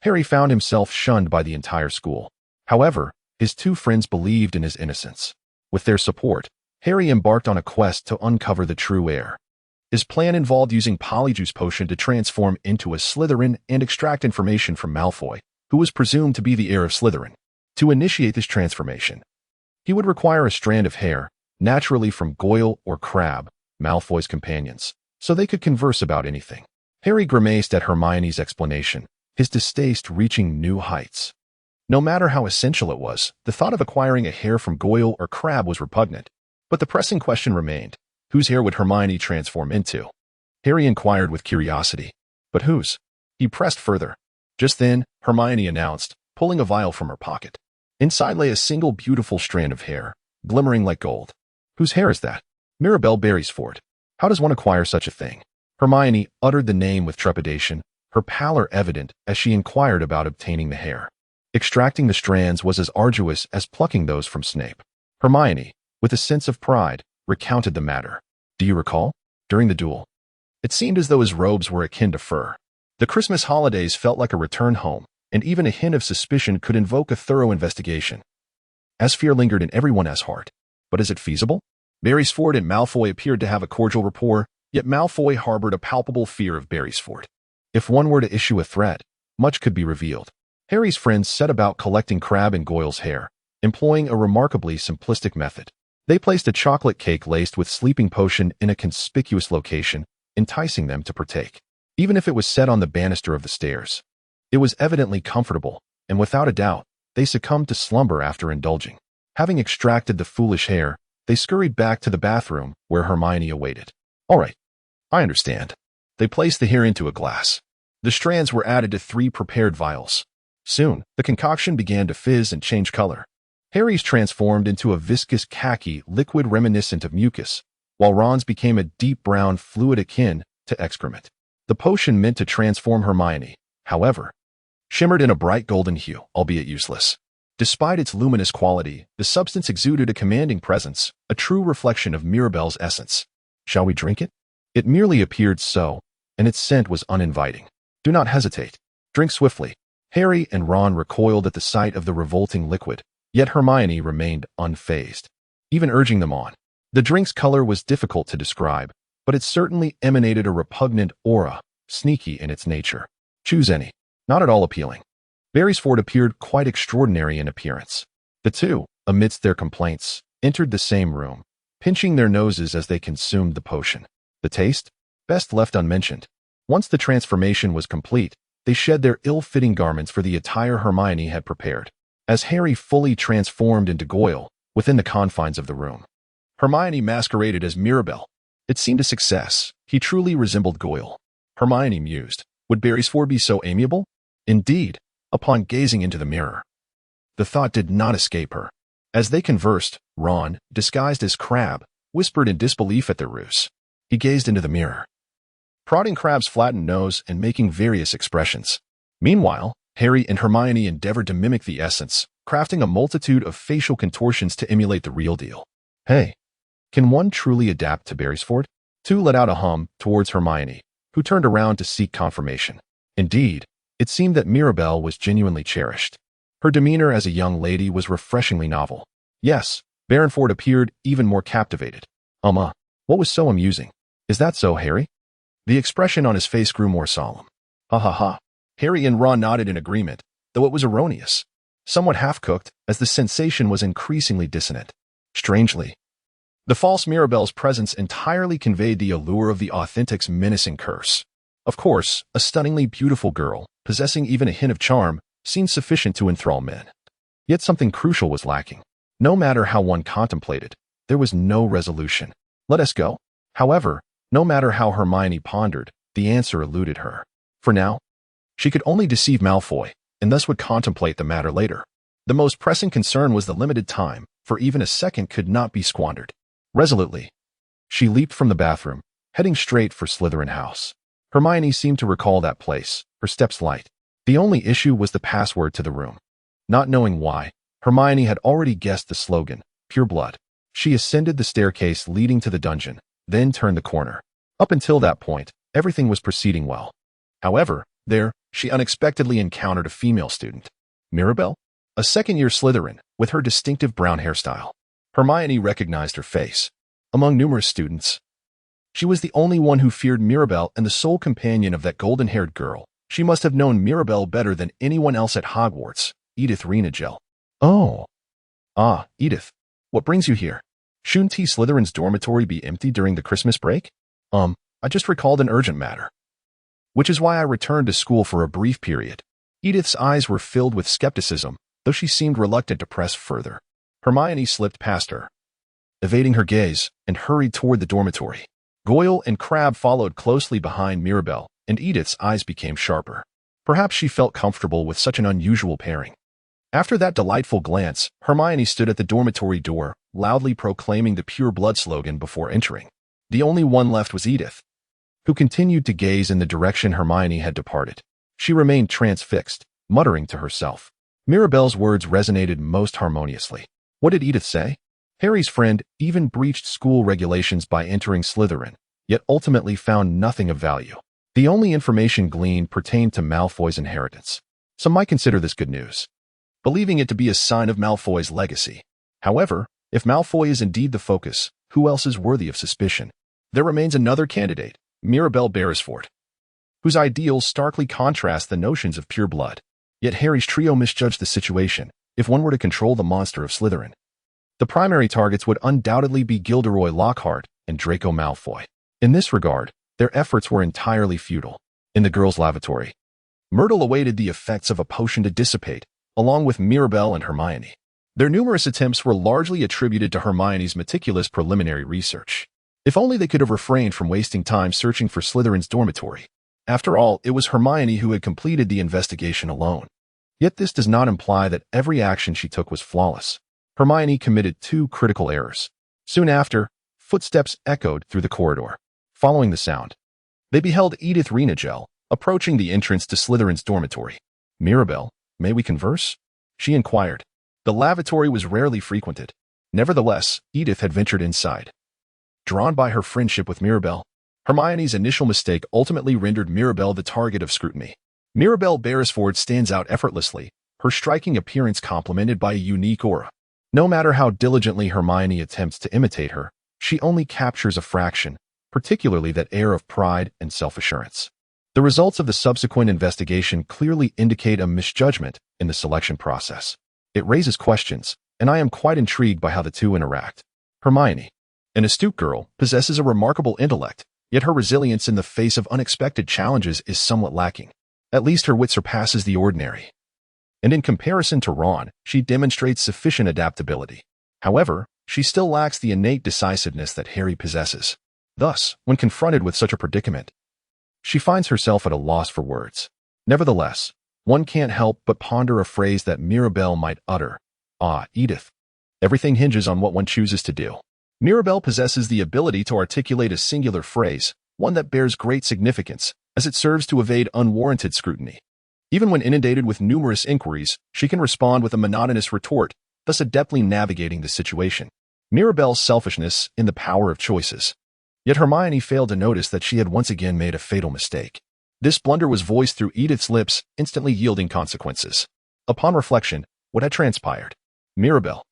Harry found himself shunned by the entire school. However, his two friends believed in his innocence. With their support, Harry embarked on a quest to uncover the true heir. His plan involved using Polyjuice Potion to transform into a Slytherin and extract information from Malfoy, who was presumed to be the heir of Slytherin. To initiate this transformation, he would require a strand of hair, naturally from Goyle or Crabbe, Malfoy's companions, so they could converse about anything. Harry grimaced at Hermione's explanation, his distaste reaching new heights. No matter how essential it was, the thought of acquiring a hair from Goyle or Crabbe was repugnant. But the pressing question remained, whose hair would Hermione transform into? Harry inquired with curiosity. But whose? He pressed further. Just then, Hermione announced, pulling a vial from her pocket. Inside lay a single beautiful strand of hair, glimmering like gold. Whose hair is that? Mirabelle Beresford. How does one acquire such a thing? Hermione uttered the name with trepidation, her pallor evident as she inquired about obtaining the hair. Extracting the strands was as arduous as plucking those from Snape. Hermione, with a sense of pride, recounted the matter. Do you recall? During the duel, it seemed as though his robes were akin to fur. The Christmas holidays felt like a return home, and even a hint of suspicion could invoke a thorough investigation. As fear lingered in everyone's heart. But is it feasible? Beresford and Malfoy appeared to have a cordial rapport, yet Malfoy harbored a palpable fear of Beresford. If one were to issue a threat, much could be revealed. Harry's friends set about collecting Crabbe and Goyle's hair, employing a remarkably simplistic method. They placed a chocolate cake laced with sleeping potion in a conspicuous location, enticing them to partake. Even if it was set on the banister of the stairs, it was evidently comfortable, and without a doubt, they succumbed to slumber after indulging. Having extracted the foolish hair, they scurried back to the bathroom where Hermione awaited. All right, I understand. They placed the hair into a glass. The strands were added to 3 prepared vials. Soon, the concoction began to fizz and change color. Harry's transformed into a viscous khaki liquid reminiscent of mucus, while Ron's became a deep brown fluid akin to excrement. The potion meant to transform Hermione, however, shimmered in a bright golden hue, albeit useless. Despite its luminous quality, the substance exuded a commanding presence, a true reflection of Mirabelle's essence. Shall we drink it? It merely appeared so, and its scent was uninviting. Do not hesitate. Drink swiftly. Harry and Ron recoiled at the sight of the revolting liquid, yet Hermione remained unfazed, even urging them on. The drink's color was difficult to describe, but it certainly emanated a repugnant aura, sneaky in its nature. Choose any. Not at all appealing. Beresford appeared quite extraordinary in appearance. The two, amidst their complaints, entered the same room, pinching their noses as they consumed the potion. The taste? Best left unmentioned. Once the transformation was complete, they shed their ill-fitting garments for the attire Hermione had prepared. As Harry fully transformed into Goyle, within the confines of the room, Hermione masqueraded as Mirabelle. It seemed a success. He truly resembled Goyle. Hermione mused, would Beresford be so amiable? Indeed, upon gazing into the mirror, the thought did not escape her. As they conversed, Ron, disguised as Crabbe, whispered in disbelief at their ruse. He gazed into the mirror, prodding Crabbe's flattened nose and making various expressions. Meanwhile, Harry and Hermione endeavored to mimic the essence, crafting a multitude of facial contortions to emulate the real deal. Hey, can one truly adapt to Beresford? Two let out a hum towards Hermione, who turned around to seek confirmation. Indeed, it seemed that Mirabelle was genuinely cherished. Her demeanor as a young lady was refreshingly novel. Yes, Beresford appeared even more captivated. What was so amusing? Is that so, Harry? The expression on his face grew more solemn. Ha ha ha. Harry and Ron nodded in agreement, though it was erroneous, somewhat half-cooked, as the sensation was increasingly dissonant. Strangely, the false Mirabelle's presence entirely conveyed the allure of the authentic's menacing curse. Of course, a stunningly beautiful girl, possessing even a hint of charm, seemed sufficient to enthrall men. Yet something crucial was lacking. No matter how one contemplated, there was no resolution. Let us go. However, no matter how Hermione pondered, the answer eluded her. For now, she could only deceive Malfoy, and thus would contemplate the matter later. The most pressing concern was the limited time, for even a second could not be squandered. Resolutely, she leaped from the bathroom, heading straight for Slytherin House. Hermione seemed to recall that place, her steps light. The only issue was the password to the room. Not knowing why, Hermione had already guessed the slogan, pure blood. She ascended the staircase leading to the dungeon, then turned the corner. Up until that point, everything was proceeding well. However, there, she unexpectedly encountered a female student. Mirabelle? A second-year Slytherin, with her distinctive brown hairstyle. Hermione recognized her face. Among numerous students, she was the only one who feared Mirabelle and the sole companion of that golden-haired girl. She must have known Mirabelle better than anyone else at Hogwarts, Edith Renagel. Oh. Edith. What brings you here? Shouldn't Slytherin's dormitory be empty during the Christmas break? I just recalled an urgent matter. Which is why I returned to school for a brief period. Edith's eyes were filled with skepticism, though she seemed reluctant to press further. Hermione slipped past her, evading her gaze, and hurried toward the dormitory. Goyle and Crabbe followed closely behind Mirabelle, and Edith's eyes became sharper. Perhaps she felt comfortable with such an unusual pairing. After that delightful glance, Hermione stood at the dormitory door, loudly proclaiming the pure blood slogan before entering. The only one left was Edith, who continued to gaze in the direction Hermione had departed. She remained transfixed, muttering to herself. Mirabelle's words resonated most harmoniously. What did Edith say? Harry's friend even breached school regulations by entering Slytherin, yet ultimately found nothing of value. The only information gleaned pertained to Malfoy's inheritance. Some might consider this good news, believing it to be a sign of Malfoy's legacy. However, if Malfoy is indeed the focus, who else is worthy of suspicion? There remains another candidate, Mirabelle Beresford, whose ideals starkly contrast the notions of pure blood. Yet Harry's trio misjudged the situation. If one were to control the monster of Slytherin, the primary targets would undoubtedly be Gilderoy Lockhart and Draco Malfoy. In this regard, their efforts were entirely futile. In the girls' lavatory, Myrtle awaited the effects of a potion to dissipate, along with Mirabelle and Hermione. Their numerous attempts were largely attributed to Hermione's meticulous preliminary research. If only they could have refrained from wasting time searching for Slytherin's dormitory. After all, it was Hermione who had completed the investigation alone. Yet this does not imply that every action she took was flawless. Hermione committed two critical errors. Soon after, footsteps echoed through the corridor. Following the sound, they beheld Edith Renagel approaching the entrance to Slytherin's dormitory. Mirabelle, may we converse? She inquired. The lavatory was rarely frequented. Nevertheless, Edith had ventured inside. Drawn by her friendship with Mirabelle, Hermione's initial mistake ultimately rendered Mirabelle the target of scrutiny. Mirabelle Beresford stands out effortlessly, her striking appearance complemented by a unique aura. No matter how diligently Hermione attempts to imitate her, she only captures a fraction, particularly that air of pride and self-assurance. The results of the subsequent investigation clearly indicate a misjudgment in the selection process. It raises questions, and I am quite intrigued by how the two interact. Hermione, an astute girl, possesses a remarkable intellect, yet her resilience in the face of unexpected challenges is somewhat lacking. At least her wit surpasses the ordinary. And in comparison to Ron, she demonstrates sufficient adaptability. However, she still lacks the innate decisiveness that Harry possesses. Thus, when confronted with such a predicament, she finds herself at a loss for words. Nevertheless, one can't help but ponder a phrase that Mirabelle might utter. Ah, Edith. Everything hinges on what one chooses to do. Mirabelle possesses the ability to articulate a singular phrase, one that bears great significance, as it serves to evade unwarranted scrutiny. Even when inundated with numerous inquiries, she can respond with a monotonous retort, thus adeptly navigating the situation. Mirabelle's selfishness in the power of choices. Yet Hermione failed to notice that she had once again made a fatal mistake. This blunder was voiced through Edith's lips, instantly yielding consequences. Upon reflection, what had transpired? Mirabelle.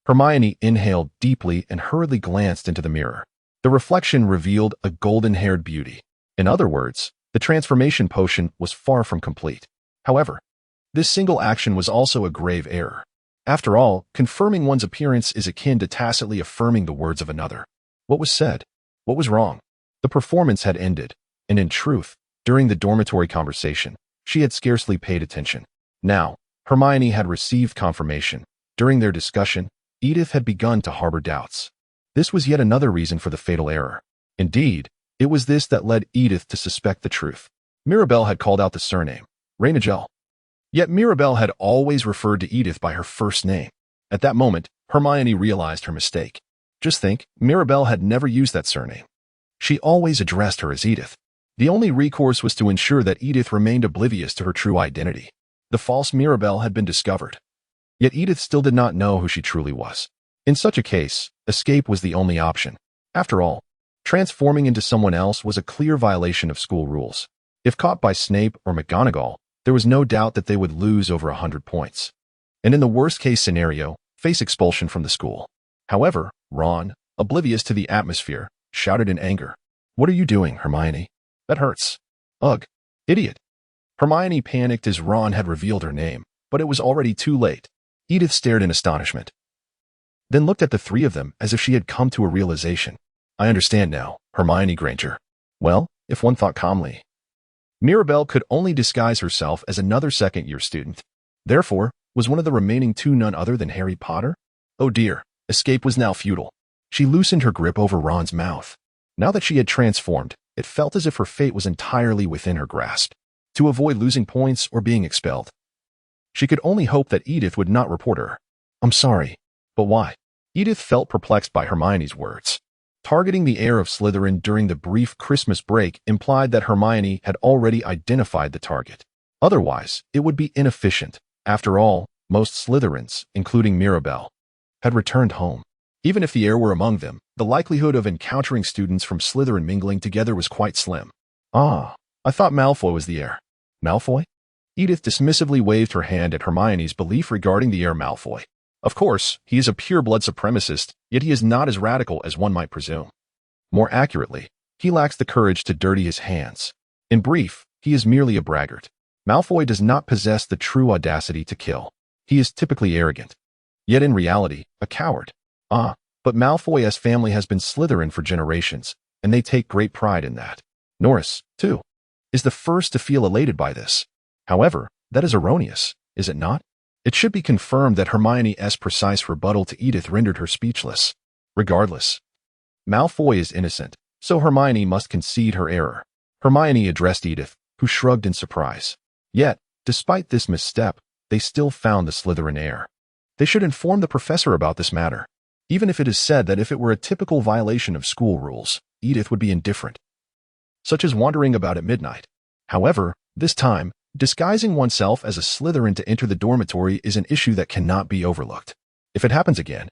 Hermione inhaled deeply and hurriedly glanced into the mirror. The reflection revealed a golden-haired beauty. In other words, the transformation potion was far from complete. However, this single action was also a grave error. After all, confirming one's appearance is akin to tacitly affirming the words of another. What was said? What was wrong? The performance had ended, and in truth, during the dormitory conversation, she had scarcely paid attention. Now, Hermione had received confirmation. During their discussion, Edith had begun to harbor doubts. This was yet another reason for the fatal error. Indeed, it was this that led Edith to suspect the truth. Mirabelle had called out the surname, Raynagel. Yet Mirabelle had always referred to Edith by her first name. At that moment, Hermione realized her mistake. Just think, Mirabelle had never used that surname. She always addressed her as Edith. The only recourse was to ensure that Edith remained oblivious to her true identity. The false Mirabelle had been discovered. Yet Edith still did not know who she truly was. In such a case, escape was the only option. After all, transforming into someone else was a clear violation of school rules. If caught by Snape or McGonagall, there was no doubt that they would lose over 100 points. And in the worst-case scenario, face expulsion from the school. However, Ron, oblivious to the atmosphere, shouted in anger, "What are you doing, Hermione? That hurts. Ugh. Idiot." Hermione panicked as Ron had revealed her name, but it was already too late. Edith stared in astonishment, then looked at the three of them as if she had come to a realization. "I understand now, Hermione Granger." Well, if one thought calmly. Mirabelle could only disguise herself as another second-year student. Therefore, was one of the remaining two none other than Harry Potter? Oh dear, escape was now futile. She loosened her grip over Ron's mouth. Now that she had transformed, it felt as if her fate was entirely within her grasp. To avoid losing points or being expelled, she could only hope that Edith would not report her. "I'm sorry." But why? Edith felt perplexed by Hermione's words. Targeting the heir of Slytherin during the brief Christmas break implied that Hermione had already identified the target. Otherwise, it would be inefficient. After all, most Slytherins, including Mirabelle, had returned home. Even if the heir were among them, the likelihood of encountering students from Slytherin mingling together was quite slim. "Ah, I thought Malfoy was the heir." "Malfoy?" Edith dismissively waved her hand at Hermione's belief regarding the heir Malfoy. "Of course, he is a pure-blood supremacist, yet he is not as radical as one might presume. More accurately, he lacks the courage to dirty his hands. In brief, he is merely a braggart. Malfoy does not possess the true audacity to kill. He is typically arrogant. Yet in reality, a coward. Ah, but Malfoy's family has been Slytherin for generations, and they take great pride in that. Norris, too, is the first to feel elated by this. However, that is erroneous, is it not? It should be confirmed that Hermione's precise rebuttal to Edith rendered her speechless. Regardless, Malfoy is innocent, so Hermione must concede her error. Hermione addressed Edith, who shrugged in surprise. Yet, despite this misstep, they still found the Slytherin heir. They should inform the professor about this matter. Even if it is said that if it were a typical violation of school rules, Edith would be indifferent, such as wandering about at midnight. However, this time, disguising oneself as a Slytherin to enter the dormitory is an issue that cannot be overlooked. If it happens again,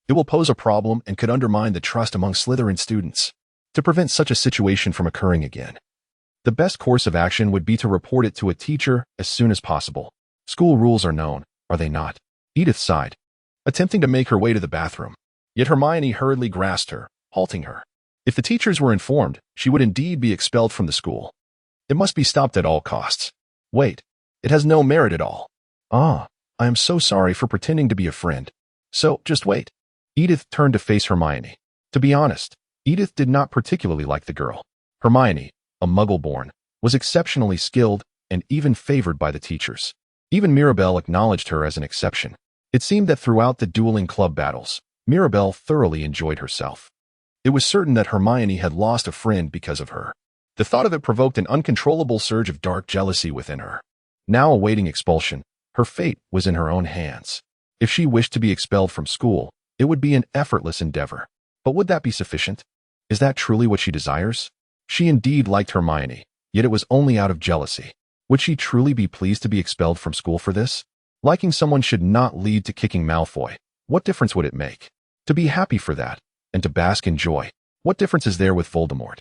it will pose a problem and could undermine the trust among Slytherin students. To prevent such a situation from occurring again, the best course of action would be to report it to a teacher as soon as possible. School rules are known, are they not? Edith sighed, attempting to make her way to the bathroom. Yet Hermione hurriedly grasped her, halting her. If the teachers were informed, she would indeed be expelled from the school. It must be stopped at all costs. Wait, it has no merit at all. Ah, I am so sorry for pretending to be a friend. So, just wait. Edith turned to face Hermione. To be honest, Edith did not particularly like the girl. Hermione, a muggle-born, was exceptionally skilled and even favored by the teachers. Even Mirabelle acknowledged her as an exception. It seemed that throughout the dueling club battles, Mirabelle thoroughly enjoyed herself. It was certain that Hermione had lost a friend because of her. The thought of it provoked an uncontrollable surge of dark jealousy within her. Now awaiting expulsion, her fate was in her own hands. If she wished to be expelled from school, it would be an effortless endeavor. But would that be sufficient? Is that truly what she desires? She indeed liked Hermione, yet it was only out of jealousy. Would she truly be pleased to be expelled from school for this? Liking someone should not lead to kicking Malfoy. What difference would it make? To be happy for that, and to bask in joy, what difference is there with Voldemort?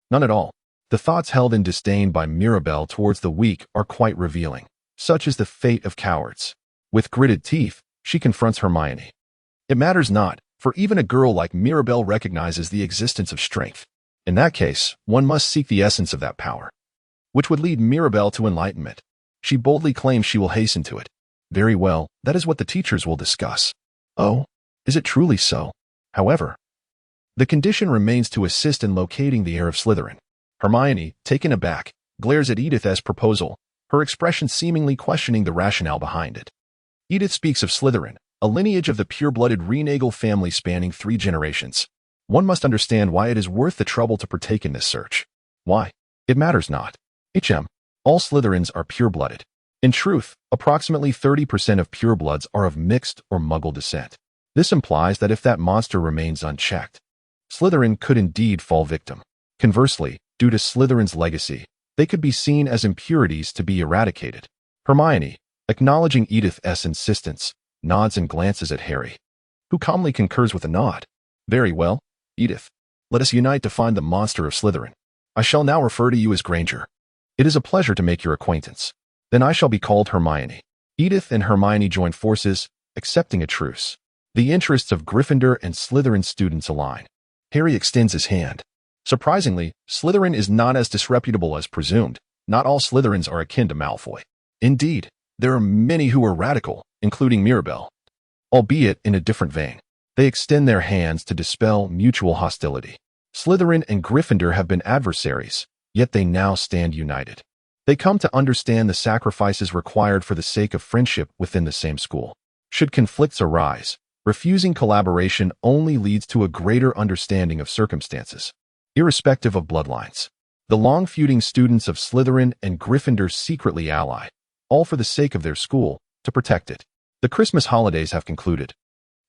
None at all. The thoughts held in disdain by Mirabelle towards the weak are quite revealing. Such is the fate of cowards. With gritted teeth, she confronts Hermione. It matters not, for even a girl like Mirabelle recognizes the existence of strength. In that case, one must seek the essence of that power, which would lead Mirabelle to enlightenment. She boldly claims she will hasten to it. Very well, that is what the teachers will discuss. Oh, is it truly so? However, the condition remains to assist in locating the heir of Slytherin. Hermione, taken aback, glares at Edith's proposal, her expression seemingly questioning the rationale behind it. Edith speaks of Slytherin, a lineage of the pure-blooded Renagle family spanning 3 generations. One must understand why it is worth the trouble to partake in this search. Why? It matters not. All Slytherins are pure-blooded. In truth, approximately 30% of purebloods are of mixed or Muggle descent. This implies that if that monster remains unchecked, Slytherin could indeed fall victim. Conversely, due to Slytherin's legacy, they could be seen as impurities to be eradicated. Hermione, acknowledging Edith's insistence, nods and glances at Harry, who calmly concurs with a nod. Very well, Edith. Let us unite to find the monster of Slytherin. I shall now refer to you as Granger. It is a pleasure to make your acquaintance. Then I shall be called Hermione. Edith and Hermione join forces, accepting a truce. The interests of Gryffindor and Slytherin students align. Harry extends his hand. Surprisingly, Slytherin is not as disreputable as presumed. Not all Slytherins are akin to Malfoy. Indeed, there are many who are radical, including Mirabelle. Albeit in a different vein, they extend their hands to dispel mutual hostility. Slytherin and Gryffindor have been adversaries, yet they now stand united. They come to understand the sacrifices required for the sake of friendship within the same school. Should conflicts arise, refusing collaboration only leads to a greater understanding of circumstances, irrespective of bloodlines. The long-feuding students of Slytherin and Gryffindor secretly ally, all for the sake of their school, to protect it. The Christmas holidays have concluded,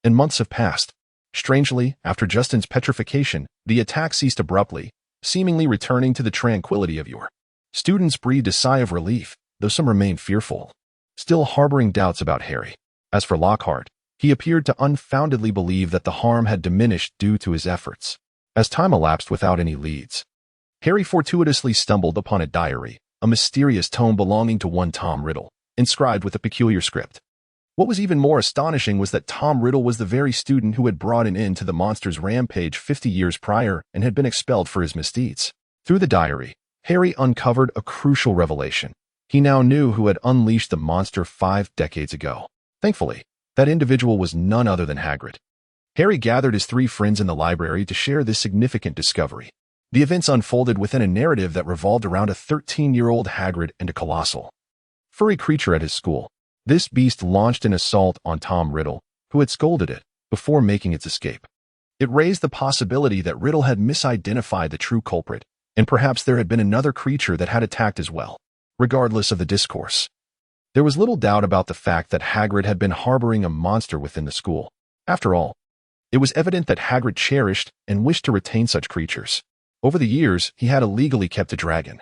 and months have passed. Strangely, after Justin's petrification, the attack ceased abruptly, seemingly returning to the tranquility of yore. Students breathed a sigh of relief, though some remained fearful, still harboring doubts about Harry. As for Lockhart, he appeared to unfoundedly believe that the harm had diminished due to his efforts. As time elapsed without any leads, Harry fortuitously stumbled upon a diary, a mysterious tome belonging to one Tom Riddle, inscribed with a peculiar script. What was even more astonishing was that Tom Riddle was the very student who had brought an end to the monster's rampage 50 years prior and had been expelled for his misdeeds. Through the diary, Harry uncovered a crucial revelation. He now knew who had unleashed the monster 5 decades ago. Thankfully, that individual was none other than Hagrid. Harry gathered his 3 friends in the library to share this significant discovery. The events unfolded within a narrative that revolved around a 13-year-old Hagrid and a colossal, furry creature at his school. This beast launched an assault on Tom Riddle, who had scolded it, before making its escape. It raised the possibility that Riddle had misidentified the true culprit, and perhaps there had been another creature that had attacked as well. Regardless of the discourse, there was little doubt about the fact that Hagrid had been harboring a monster within the school. After all, it was evident that Hagrid cherished and wished to retain such creatures. Over the years, he had illegally kept a dragon,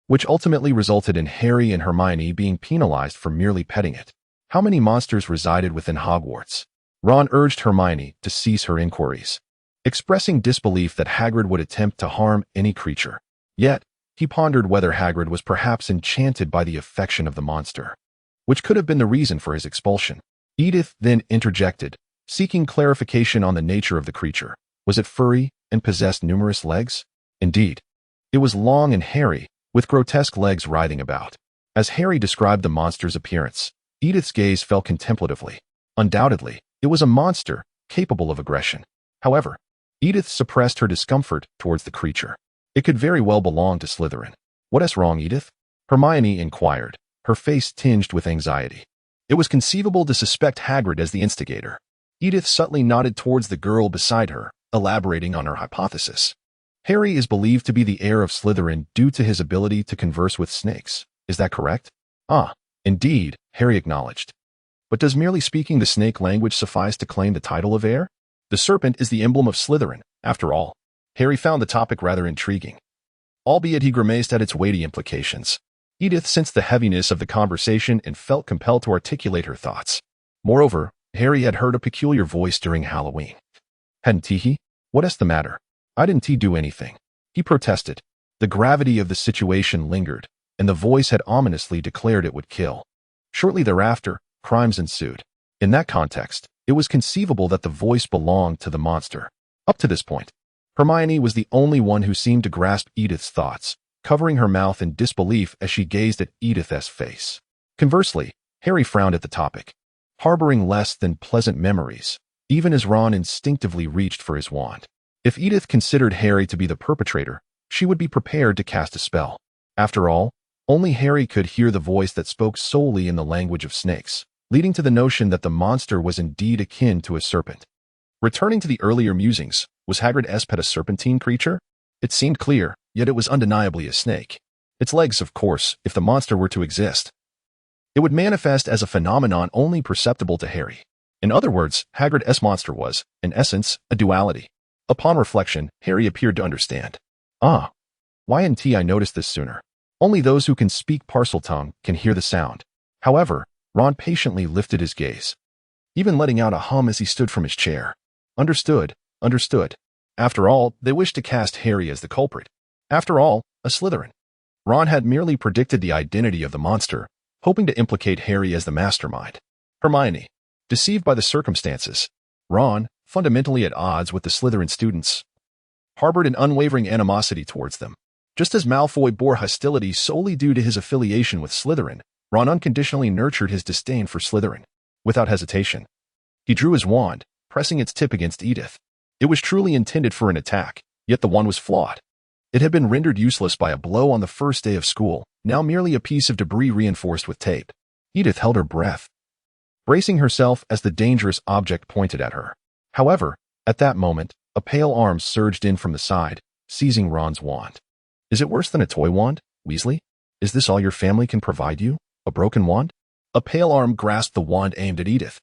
which ultimately resulted in Harry and Hermione being penalized for merely petting it. How many monsters resided within Hogwarts? Ron urged Hermione to cease her inquiries, expressing disbelief that Hagrid would attempt to harm any creature. Yet, he pondered whether Hagrid was perhaps enchanted by the affection of the monster, which could have been the reason for his expulsion. Edith then interjected, seeking clarification on the nature of the creature. Was it furry and possessed numerous legs? Indeed, it was long and hairy, with grotesque legs writhing about. As Harry described the monster's appearance, Edith's gaze fell contemplatively. Undoubtedly, it was a monster, capable of aggression. However, Edith suppressed her discomfort towards the creature. It could very well belong to Slytherin. What is wrong, Edith? Hermione inquired, her face tinged with anxiety. It was conceivable to suspect Hagrid as the instigator. Edith subtly nodded towards the girl beside her, elaborating on her hypothesis. Harry is believed to be the heir of Slytherin due to his ability to converse with snakes. Is that correct? Ah, indeed, Harry acknowledged. But does merely speaking the snake language suffice to claim the title of heir? The serpent is the emblem of Slytherin, after all. Harry found the topic rather intriguing, albeit he grimaced at its weighty implications. Edith sensed the heaviness of the conversation and felt compelled to articulate her thoughts. Moreover, Harry had heard a peculiar voice during Halloween. Hadn't he? What's the matter? I didn't do anything, he protested. The gravity of the situation lingered, and the voice had ominously declared it would kill. Shortly thereafter, crimes ensued. In that context, it was conceivable that the voice belonged to the monster. Up to this point, Hermione was the only one who seemed to grasp Edith's thoughts, covering her mouth in disbelief as she gazed at Edith's face. Conversely, Harry frowned at the topic, harboring less than pleasant memories, even as Ron instinctively reached for his wand. If Edith considered Harry to be the perpetrator, she would be prepared to cast a spell. After all, only Harry could hear the voice that spoke solely in the language of snakes, leading to the notion that the monster was indeed akin to a serpent. Returning to the earlier musings, was Hagrid's pet a serpentine creature? It seemed clear, yet it was undeniably a snake. Its legs, of course, if the monster were to exist. It would manifest as a phenomenon only perceptible to Harry. In other words, Hagrid's monster was, in essence, a duality. Upon reflection, Harry appeared to understand. Ah, why hadn't I noticed this sooner? Only those who can speak Parseltongue can hear the sound. However, Ron patiently lifted his gaze, even letting out a hum as he stood from his chair. Understood. After all, they wished to cast Harry as the culprit. After all, a Slytherin. Ron had merely predicted the identity of the monster, hoping to implicate Harry as the mastermind. Hermione, deceived by the circumstances. Ron, fundamentally at odds with the Slytherin students, harbored an unwavering animosity towards them. Just as Malfoy bore hostility solely due to his affiliation with Slytherin, Ron unconditionally nurtured his disdain for Slytherin. Without hesitation, he drew his wand, pressing its tip against Edith. It was truly intended for an attack, yet the wand was flawed. It had been rendered useless by a blow on the first day of school, now merely a piece of debris reinforced with tape. Edith held her breath, bracing herself as the dangerous object pointed at her. However, at that moment, a pale arm surged in from the side, seizing Ron's wand. Is it worse than a toy wand, Weasley? Is this all your family can provide you? A broken wand? A pale arm grasped the wand aimed at Edith.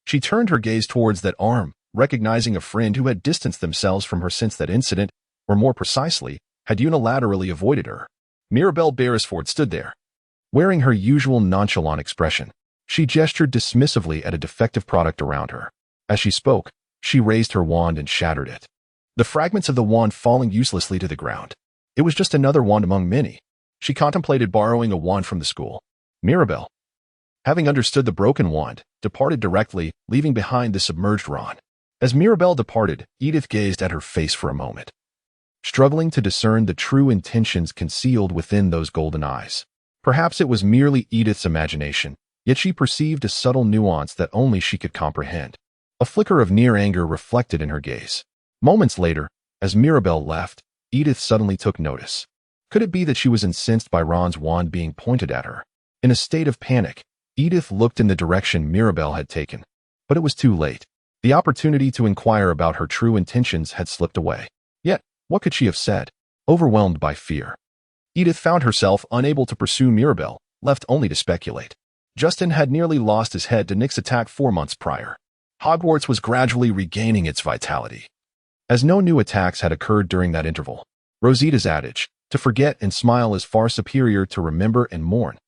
She turned her gaze towards that arm, recognizing a friend who had distanced themselves from her since that incident, or more precisely, had unilaterally avoided her. Mirabelle Beresford stood there, wearing her usual nonchalant expression. She gestured dismissively at a defective product around her. As she spoke, she raised her wand and shattered it, the fragments of the wand falling uselessly to the ground. It was just another wand among many. She contemplated borrowing a wand from the school. Mirabelle, having understood the broken wand, departed directly, leaving behind the submerged Ron. As Mirabelle departed, Edith gazed at her face for a moment, struggling to discern the true intentions concealed within those golden eyes. Perhaps it was merely Edith's imagination, yet she perceived a subtle nuance that only she could comprehend. A flicker of near anger reflected in her gaze. Moments later, as Mirabelle left, Edith suddenly took notice. Could it be that she was incensed by Ron's wand being pointed at her? In a state of panic, Edith looked in the direction Mirabelle had taken. But it was too late. The opportunity to inquire about her true intentions had slipped away. Yet, what could she have said? Overwhelmed by fear, Edith found herself unable to pursue Mirabelle, left only to speculate. Justin had nearly lost his head to Nick's attack 4 months prior. Hogwarts was gradually regaining its vitality, as no new attacks had occurred during that interval. Rosita's adage, to forget and smile is far superior to remember and mourn,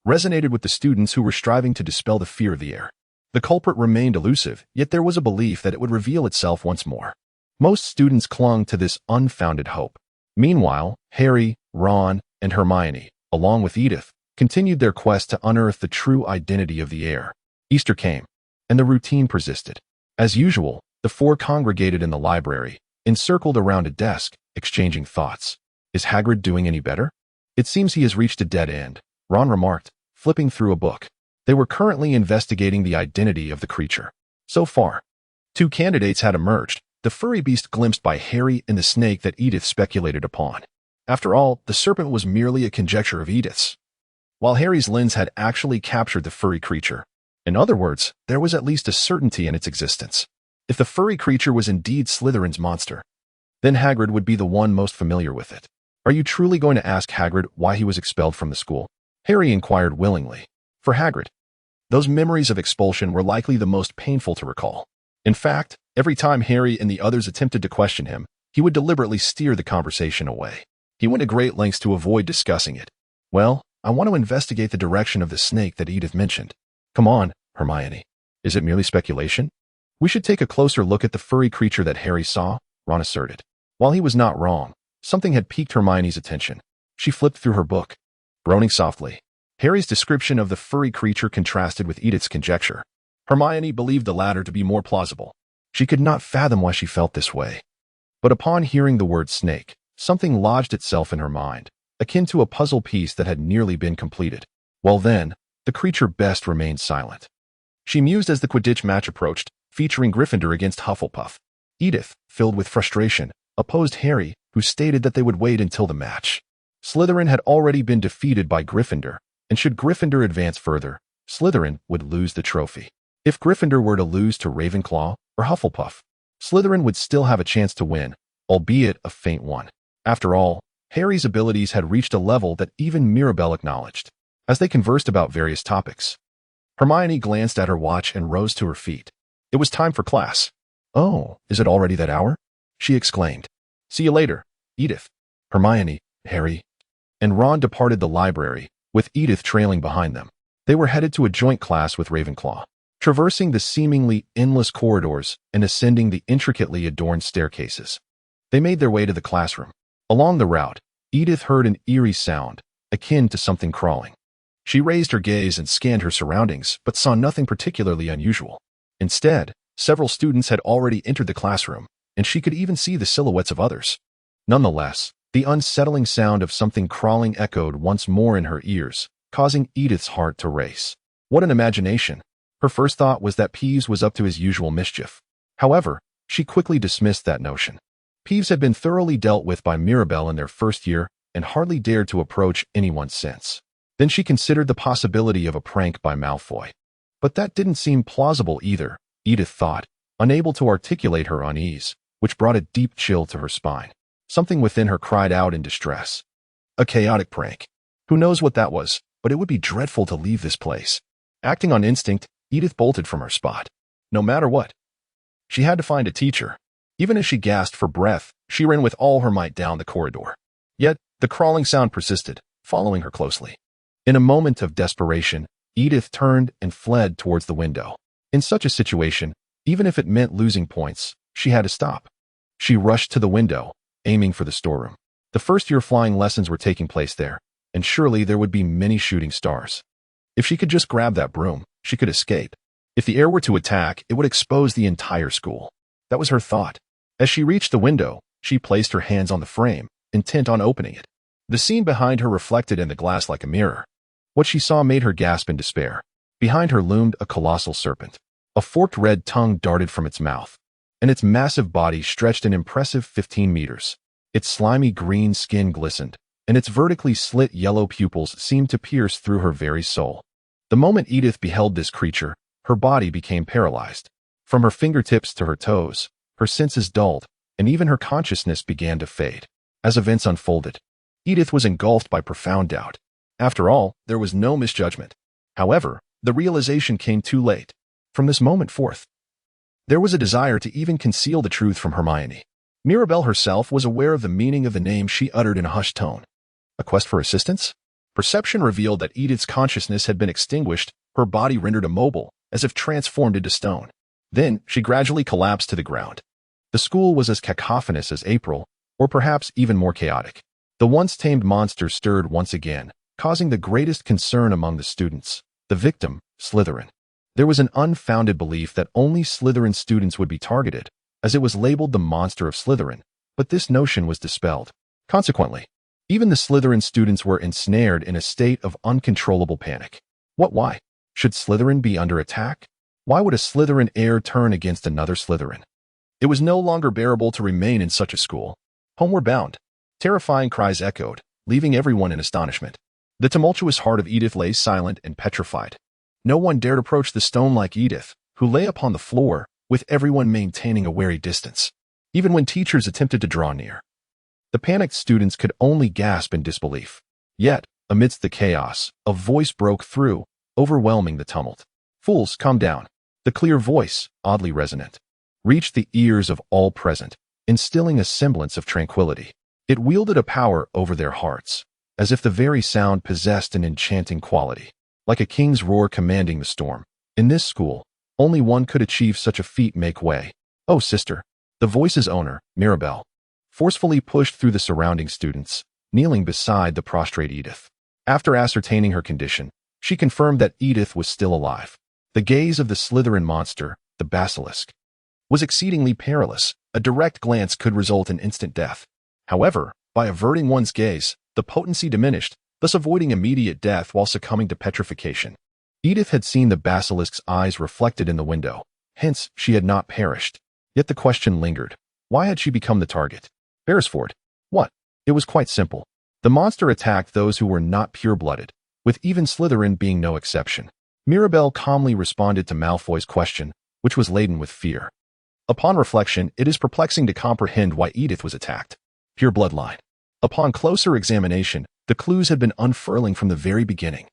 resonated with the students who were striving to dispel the fear of the air. The culprit remained elusive, yet there was a belief that it would reveal itself once more. Most students clung to this unfounded hope. Meanwhile, Harry, Ron, and Hermione, along with Edith, continued their quest to unearth the true identity of the heir. Easter came, and the routine persisted. As usual, the four congregated in the library, encircled around a desk, exchanging thoughts. Is Hagrid doing any better? It seems he has reached a dead end, Ron remarked, flipping through a book. They were currently investigating the identity of the creature. So far, 2 candidates had emerged, the furry beast glimpsed by Harry and the snake that Edith speculated upon. After all, the serpent was merely a conjecture of Edith's, while Harry's lens had actually captured the furry creature. In other words, there was at least a certainty in its existence. If the furry creature was indeed Slytherin's monster, then Hagrid would be the one most familiar with it. Are you truly going to ask Hagrid why he was expelled from the school? Harry inquired willingly. For Hagrid, Those memories of expulsion were likely the most painful to recall. In fact, every time Harry and the others attempted to question him, he would deliberately steer the conversation away. He went to great lengths to avoid discussing it. Well, I want to investigate the direction of the snake that Edith mentioned. Come on, Hermione. Is it merely speculation? We should take a closer look at the furry creature that Harry saw, Ron asserted. While he was not wrong, something had piqued Hermione's attention. She flipped through her book, groaning softly. Harry's description of the furry creature contrasted with Edith's conjecture. Hermione believed the latter to be more plausible. She could not fathom why she felt this way. But upon hearing the word snake, something lodged itself in her mind, akin to a puzzle piece that had nearly been completed. Well then, the creature best remained silent. She mused as the Quidditch match approached, featuring Gryffindor against Hufflepuff. Edith, filled with frustration, opposed Harry, who stated that they would wait until the match. Slytherin had already been defeated by Gryffindor, and should Gryffindor advance further, Slytherin would lose the trophy. If Gryffindor were to lose to Ravenclaw or Hufflepuff, Slytherin would still have a chance to win, albeit a faint one. After all, Harry's abilities had reached a level that even Mirabel acknowledged. As they conversed about various topics, Hermione glanced at her watch and rose to her feet. It was time for class. Oh, is it already that hour? She exclaimed. See you later, Edith. Hermione, Harry, and Ron departed the library, with Edith trailing behind them. They were headed to a joint class with Ravenclaw. Traversing the seemingly endless corridors and ascending the intricately adorned staircases, they made their way to the classroom. Along the route, Edith heard an eerie sound, akin to something crawling. She raised her gaze and scanned her surroundings, but saw nothing particularly unusual. Instead, several students had already entered the classroom, and she could even see the silhouettes of others. Nonetheless, the unsettling sound of something crawling echoed once more in her ears, causing Edith's heart to race. What an imagination! Her first thought was that Peeves was up to his usual mischief. However, she quickly dismissed that notion. Peeves had been thoroughly dealt with by Mirabel in their first year and hardly dared to approach anyone since. Then she considered the possibility of a prank by Malfoy. But that didn't seem plausible either, Edith thought, unable to articulate her unease, which brought a deep chill to her spine. Something within her cried out in distress. A chaotic prank. Who knows what that was, but it would be dreadful to leave this place. Acting on instinct, Edith bolted from her spot. No matter what, she had to find a teacher. Even as she gasped for breath, she ran with all her might down the corridor. Yet, the crawling sound persisted, following her closely. In a moment of desperation, Edith turned and fled towards the window. In such a situation, even if it meant losing points, she had to stop. She rushed to the window, aiming for the storeroom. The first-year flying lessons were taking place there, and surely there would be many shooting stars. If she could just grab that broom, she could escape. If the air were to attack, it would expose the entire school. That was her thought. As she reached the window, she placed her hands on the frame, intent on opening it. The scene behind her reflected in the glass like a mirror. What she saw made her gasp in despair. Behind her loomed a colossal serpent. A forked red tongue darted from its mouth, and its massive body stretched an impressive 15 meters. Its slimy green skin glistened, and its vertically slit yellow pupils seemed to pierce through her very soul. The moment Edith beheld this creature, her body became paralyzed. From her fingertips to her toes, her senses dulled, and even her consciousness began to fade. As events unfolded, Edith was engulfed by profound doubt. After all, there was no misjudgment. However, the realization came too late. From this moment forth, there was a desire to even conceal the truth from Hermione. Mirabel herself was aware of the meaning of the name she uttered in a hushed tone. A quest for assistance? Perception revealed that Edith's consciousness had been extinguished, her body rendered immobile, as if transformed into stone. Then, she gradually collapsed to the ground. The school was as cacophonous as April, or perhaps even more chaotic. The once tamed monster stirred once again, causing the greatest concern among the students. The victim, Slytherin. There was an unfounded belief that only Slytherin students would be targeted, as it was labeled the monster of Slytherin, but this notion was dispelled. Consequently, even the Slytherin students were ensnared in a state of uncontrollable panic. Why? Should Slytherin be under attack? Why would a Slytherin heir turn against another Slytherin? It was no longer bearable to remain in such a school. Homeward bound. Terrifying cries echoed, leaving everyone in astonishment. The tumultuous heart of Edith lay silent and petrified. No one dared approach the stone-like Edith, who lay upon the floor, with everyone maintaining a wary distance. Even when teachers attempted to draw near, the panicked students could only gasp in disbelief. Yet, amidst the chaos, a voice broke through, overwhelming the tumult. Fools, calm down. The clear voice, oddly resonant, reached the ears of all present, instilling a semblance of tranquility. It wielded a power over their hearts, as if the very sound possessed an enchanting quality. Like a king's roar commanding the storm. In this school, only one could achieve such a feat. Make way. Oh, sister. The voice's owner, Mirabelle, forcefully pushed through the surrounding students, kneeling beside the prostrate Edith. After ascertaining her condition, she confirmed that Edith was still alive. The gaze of the Slytherin monster, the basilisk, was exceedingly perilous. A direct glance could result in instant death. However, by averting one's gaze, the potency diminished, thus avoiding immediate death while succumbing to petrification. Edith had seen the basilisk's eyes reflected in the window, hence she had not perished. Yet the question lingered. Why had she become the target? Beresford. What? It was quite simple. The monster attacked those who were not pure-blooded, with even Slytherin being no exception. Mirabelle calmly responded to Malfoy's question, which was laden with fear. Upon reflection, it is perplexing to comprehend why Edith was attacked. Pure bloodline. Upon closer examination, the clues had been unfurling from the very beginning.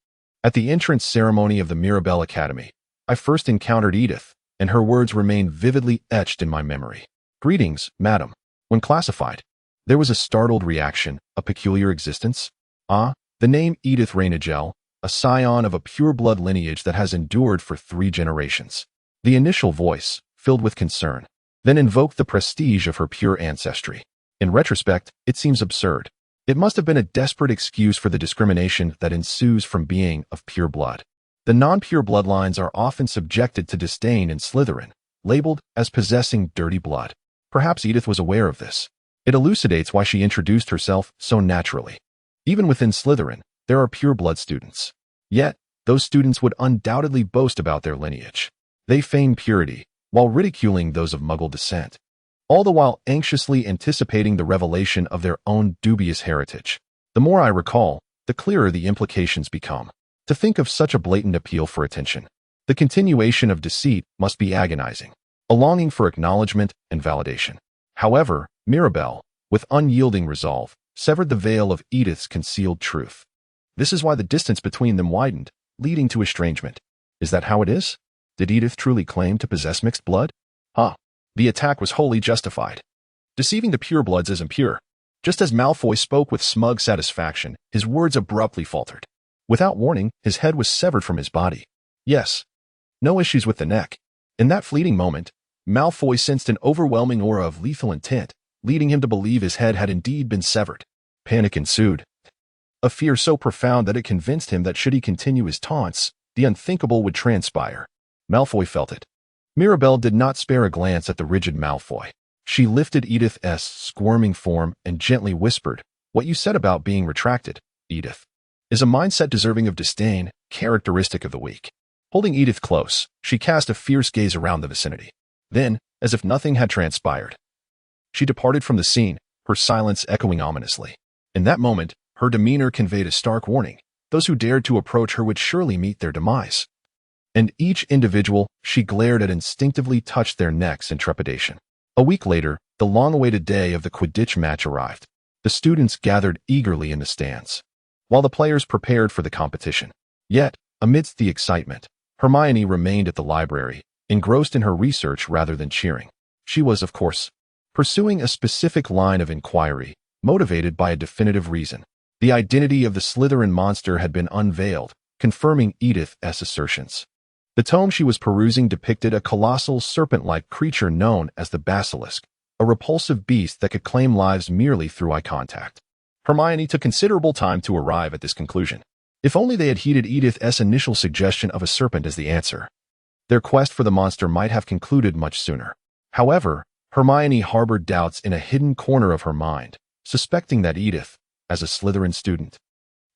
At the entrance ceremony of the Mirabelle Academy, I first encountered Edith, and her words remain vividly etched in my memory. Greetings, madam. When classified, there was a startled reaction, a peculiar existence. Ah, the name Edith Rainagel, a scion of a pure-blood lineage that has endured for 3 generations. The initial voice, filled with concern, then invoked the prestige of her pure ancestry. In retrospect, it seems absurd. It must have been a desperate excuse for the discrimination that ensues from being of pure blood. The non-pure bloodlines are often subjected to disdain in Slytherin, labeled as possessing dirty blood. Perhaps Edith was aware of this. It elucidates why she introduced herself so naturally. Even within Slytherin, there are pure blood students. Yet, those students would undoubtedly boast about their lineage. They feign purity, while ridiculing those of Muggle descent, all the while anxiously anticipating the revelation of their own dubious heritage. The more I recall, the clearer the implications become. To think of such a blatant appeal for attention. The continuation of deceit must be agonizing, a longing for acknowledgement and validation. However, Mirabelle, with unyielding resolve, severed the veil of Edith's concealed truth. This is why the distance between them widened, leading to estrangement. Is that how it is? Did Edith truly claim to possess mixed blood? The attack was wholly justified. Deceiving the purebloods is impure. Just as Malfoy spoke with smug satisfaction, his words abruptly faltered. Without warning, his head was severed from his body. Yes, no issues with the neck. In that fleeting moment, Malfoy sensed an overwhelming aura of lethal intent, leading him to believe his head had indeed been severed. Panic ensued. A fear so profound that it convinced him that should he continue his taunts, the unthinkable would transpire. Malfoy felt it. Mirabelle did not spare a glance at the rigid Malfoy. She lifted Edith's squirming form and gently whispered, "What you said about being retracted, Edith, is a mindset deserving of disdain, characteristic of the weak." Holding Edith close, she cast a fierce gaze around the vicinity. Then, as if nothing had transpired, she departed from the scene, her silence echoing ominously. In that moment, her demeanor conveyed a stark warning. Those who dared to approach her would surely meet their demise. And each individual she glared at instinctively touched their necks in trepidation. A week later, the long-awaited day of the Quidditch match arrived. The students gathered eagerly in the stands, while the players prepared for the competition. Yet, amidst the excitement, Hermione remained at the library, engrossed in her research rather than cheering. She was, of course, pursuing a specific line of inquiry, motivated by a definitive reason. The identity of the Slytherin monster had been unveiled, confirming Edith's assertions. The tome she was perusing depicted a colossal serpent-like creature known as the basilisk, a repulsive beast that could claim lives merely through eye contact. Hermione took considerable time to arrive at this conclusion. If only they had heeded Edith's initial suggestion of a serpent as the answer, their quest for the monster might have concluded much sooner. However, Hermione harbored doubts in a hidden corner of her mind, suspecting that Edith, as a Slytherin student,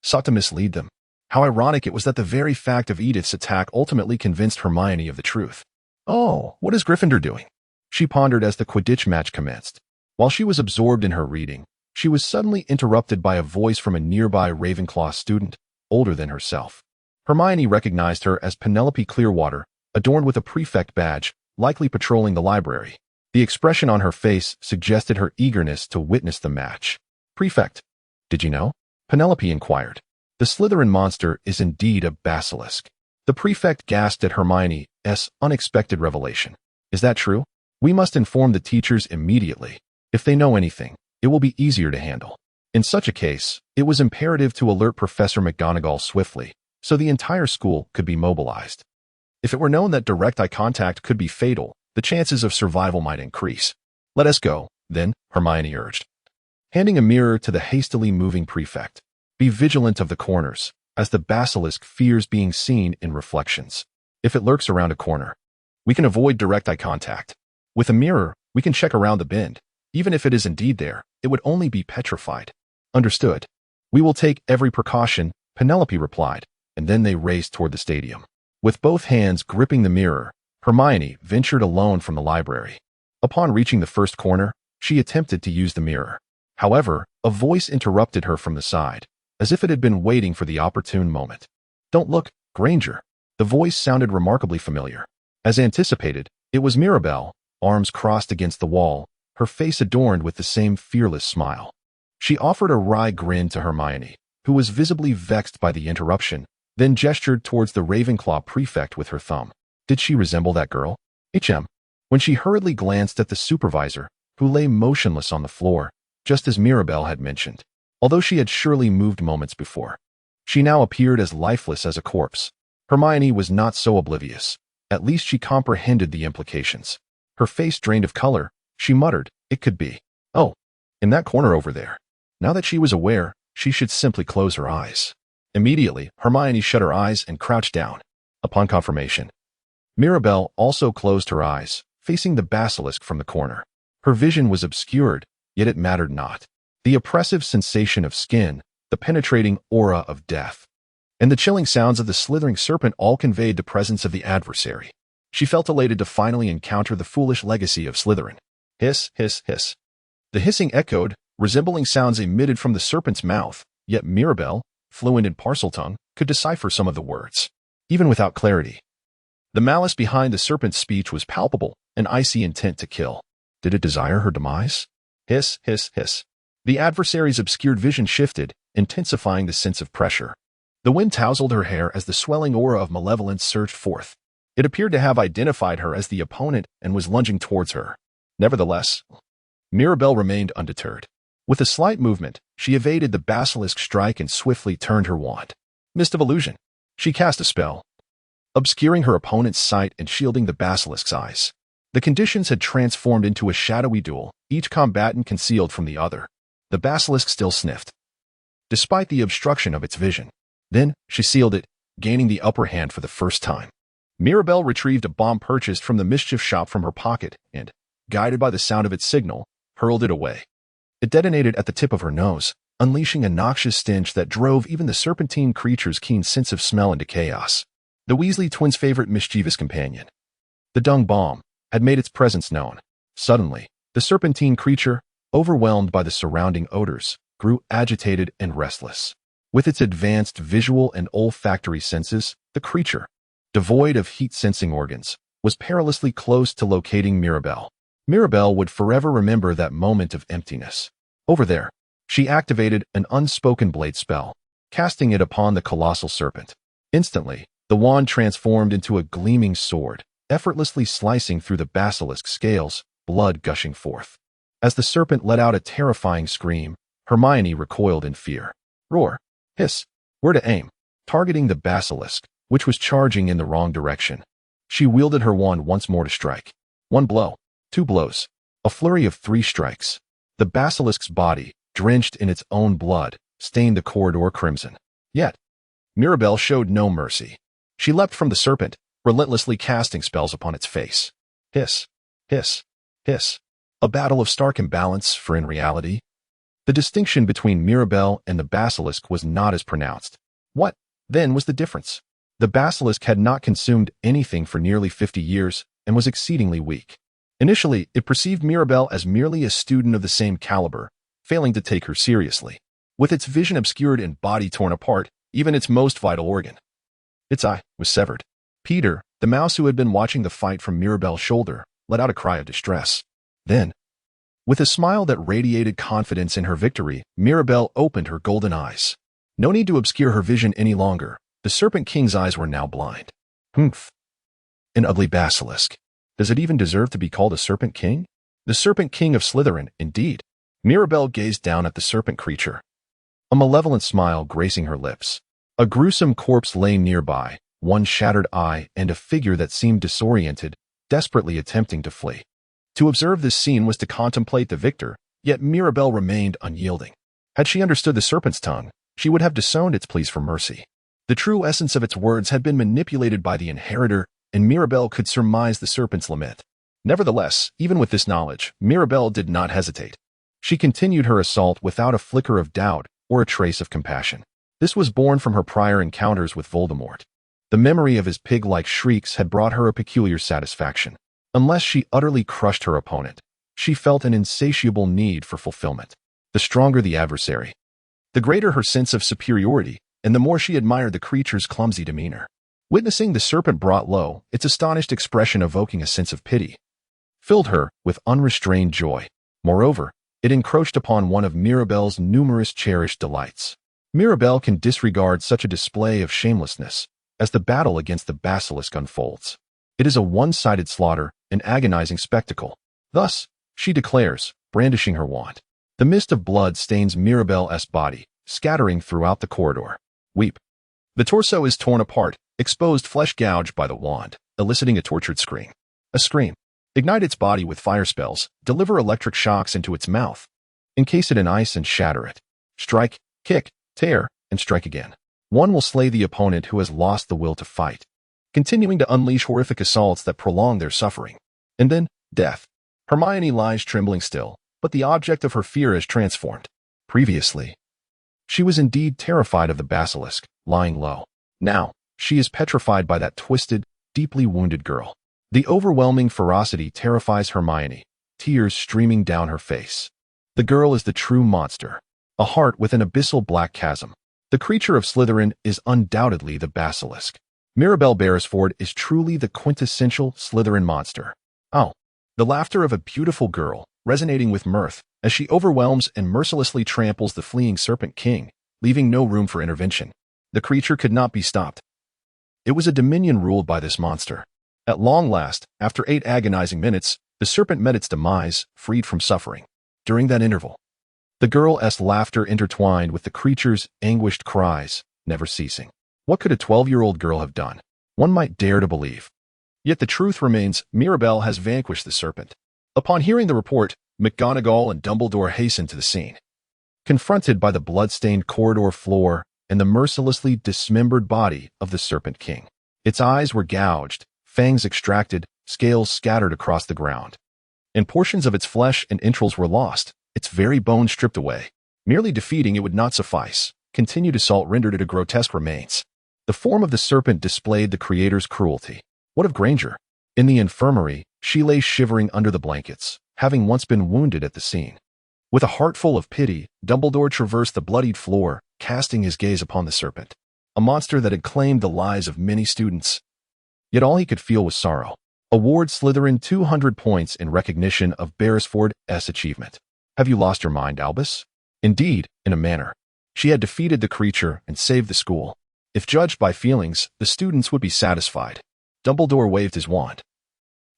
sought to mislead them. How ironic it was that the very fact of Edith's attack ultimately convinced Hermione of the truth. "Oh, what is Gryffindor doing?" she pondered as the Quidditch match commenced. While she was absorbed in her reading, she was suddenly interrupted by a voice from a nearby Ravenclaw student, older than herself. Hermione recognized her as Penelope Clearwater, adorned with a prefect badge, likely patrolling the library. The expression on her face suggested her eagerness to witness the match. "Prefect, did you know?" Penelope inquired. "The Slytherin monster is indeed a basilisk. The prefect gasped at Hermione's unexpected revelation. Is that true? We must inform the teachers immediately. If they know anything, it will be easier to handle. In such a case, it was imperative to alert Professor McGonagall swiftly, so the entire school could be mobilized. If it were known that direct eye contact could be fatal, the chances of survival might increase. Let us go, then, Hermione urged, handing a mirror to the hastily moving prefect. Be vigilant of the corners, as the basilisk fears being seen in reflections. If it lurks around a corner, we can avoid direct eye contact. With a mirror, we can check around the bend. Even if it is indeed there, it would only be petrified. Understood. We will take every precaution, Penelope replied, and then they raced toward the stadium. With both hands gripping the mirror, Hermione ventured alone from the library. Upon reaching the first corner, she attempted to use the mirror. However, a voice interrupted her from the side, as if it had been waiting for the opportune moment. Don't look, Granger. The voice sounded remarkably familiar. As anticipated, it was Mirabelle, arms crossed against the wall, her face adorned with the same fearless smile. She offered a wry grin to Hermione, who was visibly vexed by the interruption, then gestured towards the Ravenclaw prefect with her thumb. Did she resemble that girl? When she hurriedly glanced at the supervisor, who lay motionless on the floor, just as Mirabelle had mentioned, although she had surely moved moments before. She now appeared as lifeless as a corpse. Hermione was not so oblivious. At least she comprehended the implications. Her face drained of color, she muttered, it could be. Oh, in that corner over there. Now that she was aware, she should simply close her eyes. Immediately, Hermione shut her eyes and crouched down. Upon confirmation, Mirabelle also closed her eyes, facing the basilisk from the corner. Her vision was obscured, yet it mattered not. The oppressive sensation of skin, the penetrating aura of death, and the chilling sounds of the slithering serpent all conveyed the presence of the adversary. She felt elated to finally encounter the foolish legacy of Slytherin. Hiss, hiss, hiss. The hissing echoed, resembling sounds emitted from the serpent's mouth, yet Mirabelle, fluent in Parseltongue, could decipher some of the words, even without clarity. The malice behind the serpent's speech was palpable, an icy intent to kill. Did it desire her demise? Hiss, hiss, hiss. The adversary's obscured vision shifted, intensifying the sense of pressure. The wind tousled her hair as the swelling aura of malevolence surged forth. It appeared to have identified her as the opponent and was lunging towards her. Nevertheless, Mirabelle remained undeterred. With a slight movement, she evaded the basilisk strike and swiftly turned her wand. Mist of Illusion. She cast a spell, obscuring her opponent's sight and shielding the basilisk's eyes. The conditions had transformed into a shadowy duel, each combatant concealed from the other. The basilisk still sniffed, despite the obstruction of its vision. Then, she sealed it, gaining the upper hand for the first time. Mirabelle retrieved a bomb purchased from the mischief shop from her pocket and, guided by the sound of its signal, hurled it away. It detonated at the tip of her nose, unleashing a noxious stench that drove even the serpentine creature's keen sense of smell into chaos. The Weasley twins' favorite mischievous companion, the dung bomb, had made its presence known. Suddenly, the serpentine creature, overwhelmed by the surrounding odors, grew agitated and restless. With its advanced visual and olfactory senses, the creature, devoid of heat-sensing organs, was perilously close to locating Mirabelle. Mirabelle would forever remember that moment of emptiness. Over there, she activated an unspoken blade spell, casting it upon the colossal serpent. Instantly, the wand transformed into a gleaming sword, effortlessly slicing through the basilisk's scales, blood gushing forth. As the serpent let out a terrifying scream, Hermione recoiled in fear. Roar. Hiss. Where to aim? Targeting the basilisk, which was charging in the wrong direction. She wielded her wand once more to strike. One blow. 2 blows. A flurry of 3 strikes. The basilisk's body, drenched in its own blood, stained the corridor crimson. Yet, Mirabelle showed no mercy. She leapt from the serpent, relentlessly casting spells upon its face. Hiss. Hiss. Hiss. A battle of stark imbalance, for in reality, the distinction between Mirabelle and the basilisk was not as pronounced. What, then, was the difference? The basilisk had not consumed anything for nearly 50 years and was exceedingly weak. Initially, it perceived Mirabelle as merely a student of the same caliber, failing to take her seriously. With its vision obscured and body torn apart, even its most vital organ, its eye, was severed. Peter, the mouse who had been watching the fight from Mirabelle's shoulder, let out a cry of distress. Then, with a smile that radiated confidence in her victory, Mirabelle opened her golden eyes. No need to obscure her vision any longer. The Serpent King's eyes were now blind. Humph. An ugly basilisk. Does it even deserve to be called a Serpent King? The Serpent King of Slytherin, indeed. Mirabelle gazed down at the serpent creature, a malevolent smile gracing her lips. A gruesome corpse lay nearby, one shattered eye and a figure that seemed disoriented, desperately attempting to flee. To observe this scene was to contemplate the victor, yet Mirabelle remained unyielding. Had she understood the serpent's tongue, she would have disowned its pleas for mercy. The true essence of its words had been manipulated by the inheritor, and Mirabelle could surmise the serpent's lament. Nevertheless, even with this knowledge, Mirabelle did not hesitate. She continued her assault without a flicker of doubt or a trace of compassion. This was born from her prior encounters with Voldemort. The memory of his pig-like shrieks had brought her a peculiar satisfaction. Unless she utterly crushed her opponent, she felt an insatiable need for fulfillment. The stronger the adversary, the greater her sense of superiority, and the more she admired the creature's clumsy demeanor. Witnessing the serpent brought low, its astonished expression evoking a sense of pity, filled her with unrestrained joy. Moreover, it encroached upon one of Mirabelle's numerous cherished delights. Mirabelle can disregard such a display of shamelessness as the battle against the basilisk unfolds. It is a one-sided slaughter, an agonizing spectacle. Thus, she declares, brandishing her wand. The mist of blood stains Mirabelle's body, scattering throughout the corridor. Weep. The torso is torn apart, exposed flesh gouged by the wand, eliciting a tortured scream. A scream. Ignite its body with fire spells, deliver electric shocks into its mouth. Encase it in ice and shatter it. Strike, kick, tear, and strike again. One will slay the opponent who has lost the will to fight, continuing to unleash horrific assaults that prolong their suffering. And then, death. Hermione lies trembling still, but the object of her fear is transformed. Previously, she was indeed terrified of the basilisk, lying low. Now, she is petrified by that twisted, deeply wounded girl. The overwhelming ferocity terrifies Hermione, tears streaming down her face. The girl is the true monster, a heart with an abyssal black chasm. The creature of Slytherin is undoubtedly the basilisk. Mirabelle Beresford is truly the quintessential Slytherin monster. Oh, the laughter of a beautiful girl, resonating with mirth, as she overwhelms and mercilessly tramples the fleeing Serpent King, leaving no room for intervention. The creature could not be stopped. It was a dominion ruled by this monster. At long last, after 8 agonizing minutes, the serpent met its demise, freed from suffering. During that interval, the girl's laughter intertwined with the creature's anguished cries, never ceasing. What could a 12-year-old girl have done? One might dare to believe. Yet the truth remains, Mirabelle has vanquished the serpent. Upon hearing the report, McGonagall and Dumbledore hastened to the scene. Confronted by the blood-stained corridor floor and the mercilessly dismembered body of the Serpent King. Its eyes were gouged, fangs extracted, scales scattered across the ground. And portions of its flesh and entrails were lost, its very bones stripped away. Merely defeating it would not suffice. Continued assault rendered it a grotesque remains. The form of the serpent displayed the creator's cruelty. What of Granger? In the infirmary, she lay shivering under the blankets, having once been wounded at the scene. With a heart full of pity, Dumbledore traversed the bloodied floor, casting his gaze upon the serpent, a monster that had claimed the lives of many students. Yet all he could feel was sorrow. Award Slytherin 200 points in recognition of Beresford's achievement. Have you lost your mind, Albus? Indeed, in a manner. She had defeated the creature and saved the school. If judged by feelings, the students would be satisfied. Dumbledore waved his wand,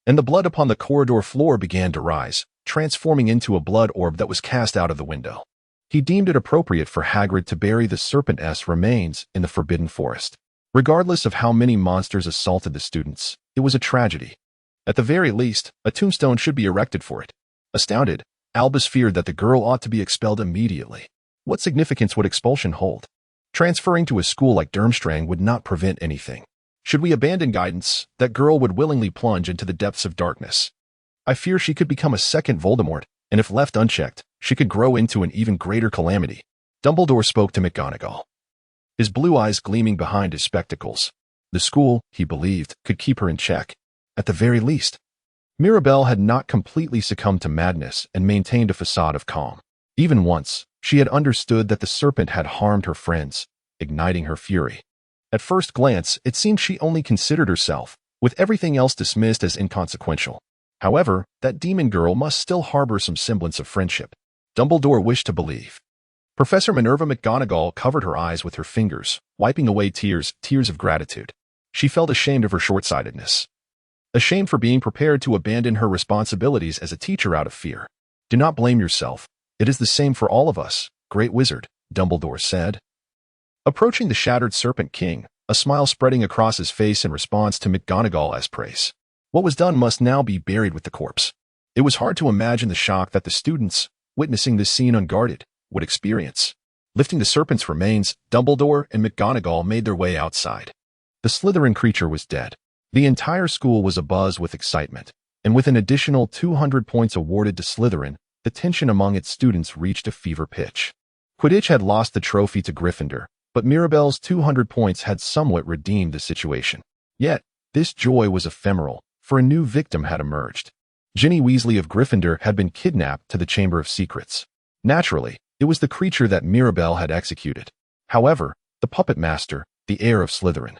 and the blood upon the corridor floor began to rise, transforming into a blood orb that was cast out of the window. He deemed it appropriate for Hagrid to bury the serpent's remains in the Forbidden Forest. Regardless of how many monsters assaulted the students, it was a tragedy. At the very least, a tombstone should be erected for it. Astounded, Albus feared that the girl ought to be expelled immediately. What significance would expulsion hold? Transferring to a school like Durmstrang would not prevent anything. Should we abandon guidance, that girl would willingly plunge into the depths of darkness. I fear she could become a second Voldemort, and if left unchecked, she could grow into an even greater calamity. Dumbledore spoke to McGonagall, his blue eyes gleaming behind his spectacles. The school, he believed, could keep her in check. At the very least, Mirabelle had not completely succumbed to madness and maintained a facade of calm. Even once, she had understood that the serpent had harmed her friends, igniting her fury. At first glance, it seemed she only considered herself, with everything else dismissed as inconsequential. However, that demon girl must still harbor some semblance of friendship. Dumbledore wished to believe. Professor Minerva McGonagall covered her eyes with her fingers, wiping away tears of gratitude. She felt ashamed of her short-sightedness. Ashamed for being prepared to abandon her responsibilities as a teacher out of fear. Do not blame yourself. It is the same for all of us, Great Wizard, Dumbledore said. Approaching the shattered Serpent King, a smile spreading across his face in response to McGonagall's praise. What was done must now be buried with the corpse. It was hard to imagine the shock that the students, witnessing this scene unguarded, would experience. Lifting the serpent's remains, Dumbledore and McGonagall made their way outside. The Slytherin creature was dead. The entire school was abuzz with excitement, and with an additional 200 points awarded to Slytherin, the tension among its students reached a fever pitch. Quidditch had lost the trophy to Gryffindor, but Mirabelle's 200 points had somewhat redeemed the situation. Yet, this joy was ephemeral, for a new victim had emerged. Ginny Weasley of Gryffindor had been kidnapped to the Chamber of Secrets. Naturally, it was the creature that Mirabelle had executed. However, the puppet master, the heir of Slytherin,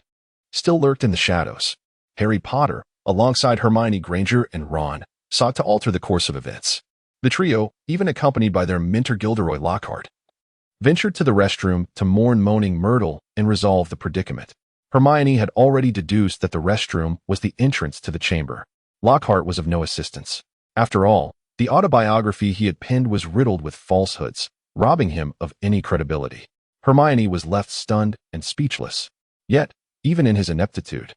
still lurked in the shadows. Harry Potter, alongside Hermione Granger and Ron, sought to alter the course of events. The trio, even accompanied by their mentor Gilderoy Lockhart, ventured to the restroom to mourn moaning Myrtle and resolve the predicament. Hermione had already deduced that the restroom was the entrance to the chamber. Lockhart was of no assistance. After all, the autobiography he had penned was riddled with falsehoods, robbing him of any credibility. Hermione was left stunned and speechless. Yet, even in his ineptitude,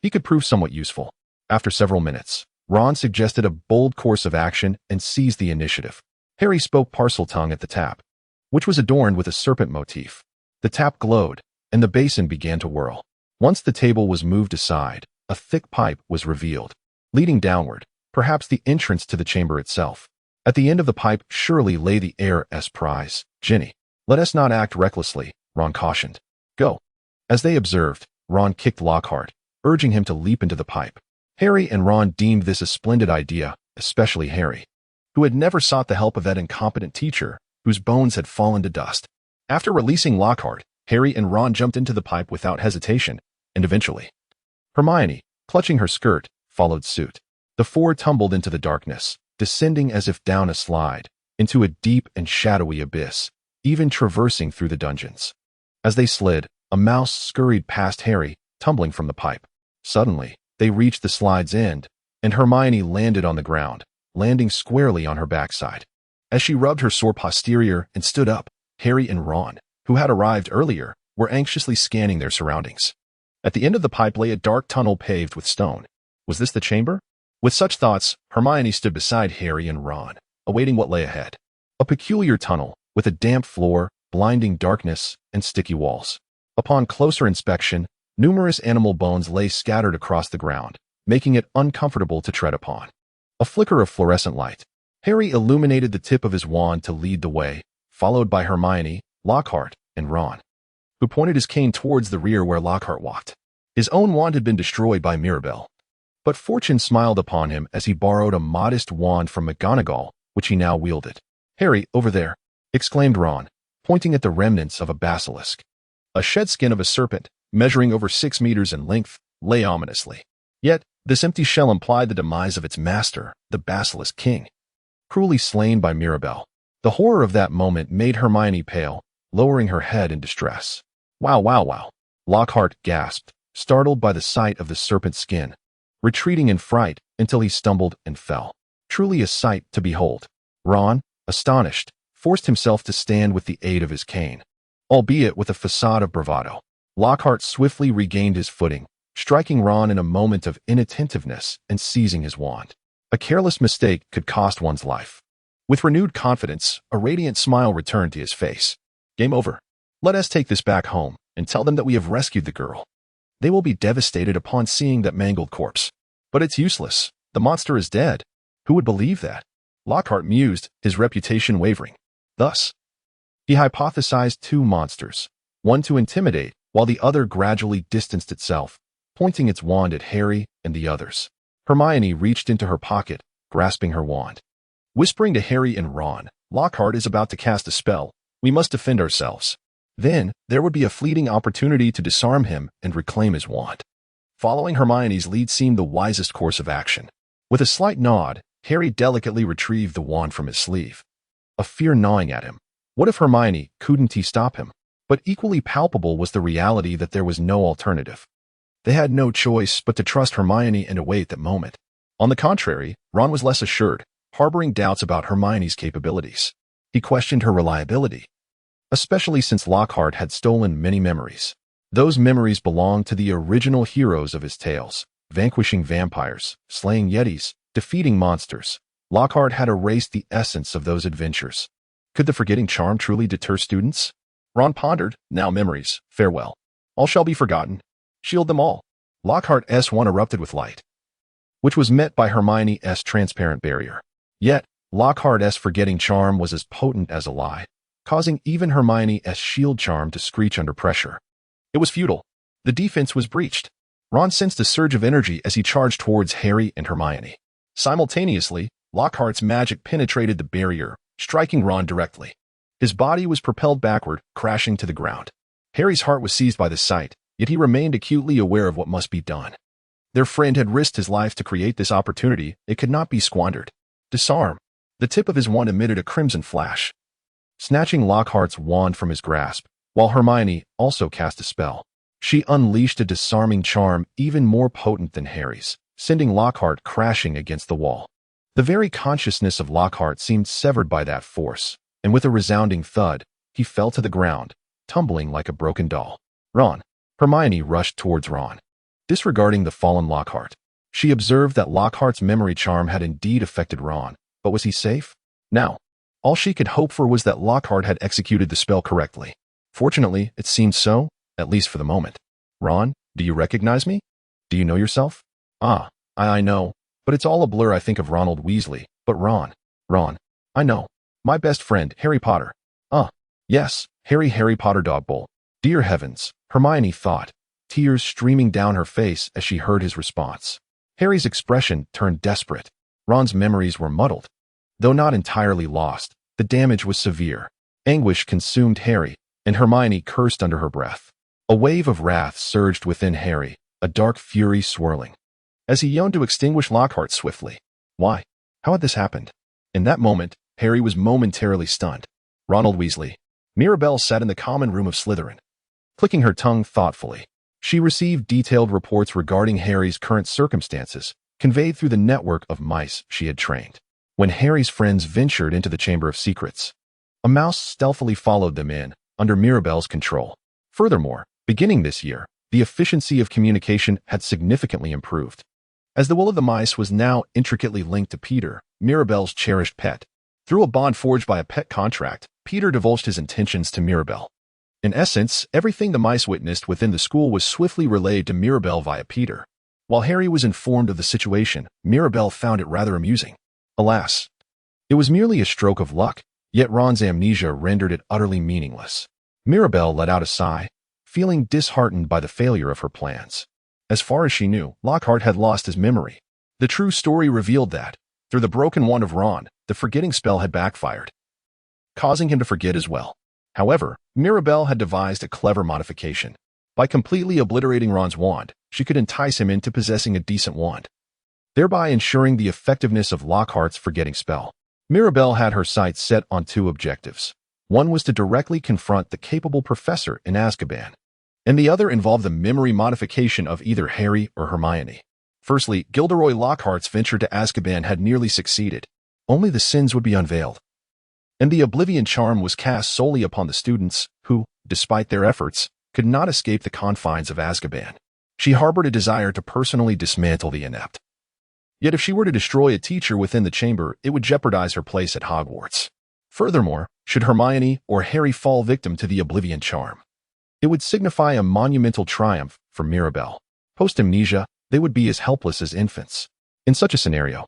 he could prove somewhat useful. After several minutes, Ron suggested a bold course of action and seized the initiative. Harry spoke Parseltongue at the tap, which was adorned with a serpent motif. The tap glowed, and the basin began to whirl. Once the table was moved aside, a thick pipe was revealed, leading downward, perhaps the entrance to the chamber itself. At the end of the pipe surely lay the heir's prize. Ginny, let us not act recklessly, Ron cautioned. Go. As they observed, Ron kicked Lockhart, urging him to leap into the pipe. Harry and Ron deemed this a splendid idea, especially Harry, who had never sought the help of that incompetent teacher, whose bones had fallen to dust. After releasing Lockhart, Harry and Ron jumped into the pipe without hesitation, and eventually, Hermione, clutching her skirt, followed suit. The four tumbled into the darkness, descending as if down a slide, into a deep and shadowy abyss, even traversing through the dungeons. As they slid, a mouse scurried past Harry, tumbling from the pipe. Suddenly, they reached the slide's end, and Hermione landed on the ground, landing squarely on her backside. As she rubbed her sore posterior and stood up, Harry and Ron, who had arrived earlier, were anxiously scanning their surroundings. At the end of the pipe lay a dark tunnel paved with stone. Was this the chamber? With such thoughts, Hermione stood beside Harry and Ron, awaiting what lay ahead. A peculiar tunnel, with a damp floor, blinding darkness, and sticky walls. Upon closer inspection, numerous animal bones lay scattered across the ground, making it uncomfortable to tread upon. A flicker of fluorescent light. Harry illuminated the tip of his wand to lead the way, followed by Hermione, Lockhart, and Ron, who pointed his cane towards the rear where Lockhart walked. His own wand had been destroyed by Mirabelle, but fortune smiled upon him as he borrowed a modest wand from McGonagall, which he now wielded. Harry, over there, exclaimed Ron, pointing at the remnants of a basilisk. A shed skin of a serpent, measuring over 6 meters in length, lay ominously. Yet, this empty shell implied the demise of its master, the Basilisk King, cruelly slain by Mirabelle. The horror of that moment made Hermione pale, lowering her head in distress. Wow, wow, wow. Lockhart gasped, startled by the sight of the serpent skin, retreating in fright until he stumbled and fell. Truly a sight to behold. Ron, astonished, forced himself to stand with the aid of his cane, albeit with a facade of bravado. Lockhart swiftly regained his footing, striking Ron in a moment of inattentiveness and seizing his wand. A careless mistake could cost one's life. With renewed confidence, a radiant smile returned to his face. Game over. Let us take this back home and tell them that we have rescued the girl. They will be devastated upon seeing that mangled corpse. But it's useless. The monster is dead. Who would believe that? Lockhart mused, his reputation wavering. Thus, he hypothesized 2 monsters, one to intimidate, while the other gradually distanced itself, pointing its wand at Harry and the others. Hermione reached into her pocket, grasping her wand. Whispering to Harry and Ron, Lockhart is about to cast a spell. We must defend ourselves. Then, there would be a fleeting opportunity to disarm him and reclaim his wand. Following Hermione's lead seemed the wisest course of action. With a slight nod, Harry delicately retrieved the wand from his sleeve. A fear gnawing at him, What if Hermione couldn't stop him? But equally palpable was the reality that there was no alternative. They had no choice but to trust Hermione and await that moment. On the contrary, Ron was less assured, harboring doubts about Hermione's capabilities. He questioned her reliability, especially since Lockhart had stolen many memories. Those memories belonged to the original heroes of his tales, vanquishing vampires, slaying yetis, defeating monsters. Lockhart had erased the essence of those adventures. Could the forgetting charm truly deter students? Ron pondered. Now memories, farewell. All shall be forgotten. Shield them all. Lockhart's one erupted with light, which was met by Hermione's transparent barrier. Yet, Lockhart's forgetting charm was as potent as a lie, causing even Hermione's shield charm to screech under pressure. It was futile. The defense was breached. Ron sensed a surge of energy as he charged towards Harry and Hermione. Simultaneously, Lockhart's magic penetrated the barrier, striking Ron directly. His body was propelled backward, crashing to the ground. Harry's heart was seized by the sight, yet he remained acutely aware of what must be done. Their friend had risked his life to create this opportunity. It could not be squandered. Disarm. The tip of his wand emitted a crimson flash, snatching Lockhart's wand from his grasp, while Hermione also cast a spell. She unleashed a disarming charm even more potent than Harry's, sending Lockhart crashing against the wall. The very consciousness of Lockhart seemed severed by that force, and with a resounding thud, he fell to the ground, tumbling like a broken doll. Ron. Hermione rushed towards Ron, disregarding the fallen Lockhart. She observed that Lockhart's memory charm had indeed affected Ron, but was he safe? Now, all she could hope for was that Lockhart had executed the spell correctly. Fortunately, it seemed so, at least for the moment. Ron, do you recognize me? Do you know yourself? I know, but it's all a blur. I think of Ronald Weasley, but Ron, I know. My best friend, Harry Potter. Yes, Harry Potter Dogbowl. Dear heavens, Hermione thought, tears streaming down her face as she heard his response. Harry's expression turned desperate. Ron's memories were muddled. Though not entirely lost, the damage was severe. Anguish consumed Harry, and Hermione cursed under her breath. A wave of wrath surged within Harry, a dark fury swirling, as he yearned to extinguish Lockhart swiftly. Why? How had this happened? In that moment, Harry was momentarily stunned. Ronald Weasley. Mirabelle sat in the common room of Slytherin, clicking her tongue thoughtfully. She received detailed reports regarding Harry's current circumstances, conveyed through the network of mice she had trained. When Harry's friends ventured into the Chamber of Secrets, a mouse stealthily followed them in, under Mirabelle's control. Furthermore, beginning this year, the efficiency of communication had significantly improved, as the will of the mice was now intricately linked to Peter, Mirabelle's cherished pet. Through a bond forged by a pet contract, Peter divulged his intentions to Mirabelle. In essence, everything the mice witnessed within the school was swiftly relayed to Mirabelle via Peter. While Harry was informed of the situation, Mirabelle found it rather amusing. Alas, it was merely a stroke of luck, yet Ron's amnesia rendered it utterly meaningless. Mirabelle let out a sigh, feeling disheartened by the failure of her plans. As far as she knew, Lockhart had lost his memory. The true story revealed that, through the broken wand of Ron, the forgetting spell had backfired, causing him to forget as well. However, Mirabelle had devised a clever modification. By completely obliterating Ron's wand, she could entice him into possessing a decent wand, thereby ensuring the effectiveness of Lockhart's forgetting spell. Mirabelle had her sights set on two objectives. One was to directly confront the capable professor in Azkaban, and the other involved the memory modification of either Harry or Hermione. Firstly, Gilderoy Lockhart's venture to Azkaban had nearly succeeded. Only the sins would be unveiled, and the Oblivion charm was cast solely upon the students who, despite their efforts, could not escape the confines of Azkaban. She harbored a desire to personally dismantle the inept. Yet if she were to destroy a teacher within the chamber, it would jeopardize her place at Hogwarts. Furthermore, should Hermione or Harry fall victim to the Oblivion charm, it would signify a monumental triumph for Mirabelle. Post-amnesia, they would be as helpless as infants. In such a scenario,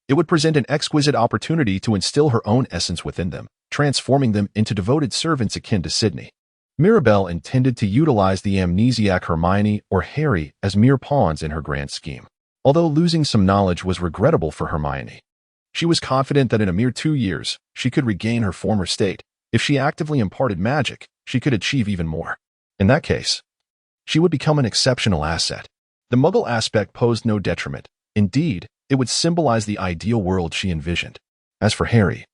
it would present an exquisite opportunity to instill her own essence within them, transforming them into devoted servants akin to Sydney. Mirabelle intended to utilize the amnesiac Hermione or Harry as mere pawns in her grand scheme. Although losing some knowledge was regrettable for Hermione, she was confident that in a mere 2 years, she could regain her former state. If she actively imparted magic, she could achieve even more. In that case, she would become an exceptional asset. The Muggle aspect posed no detriment. Indeed, it would symbolize the ideal world she envisioned. As for Harry,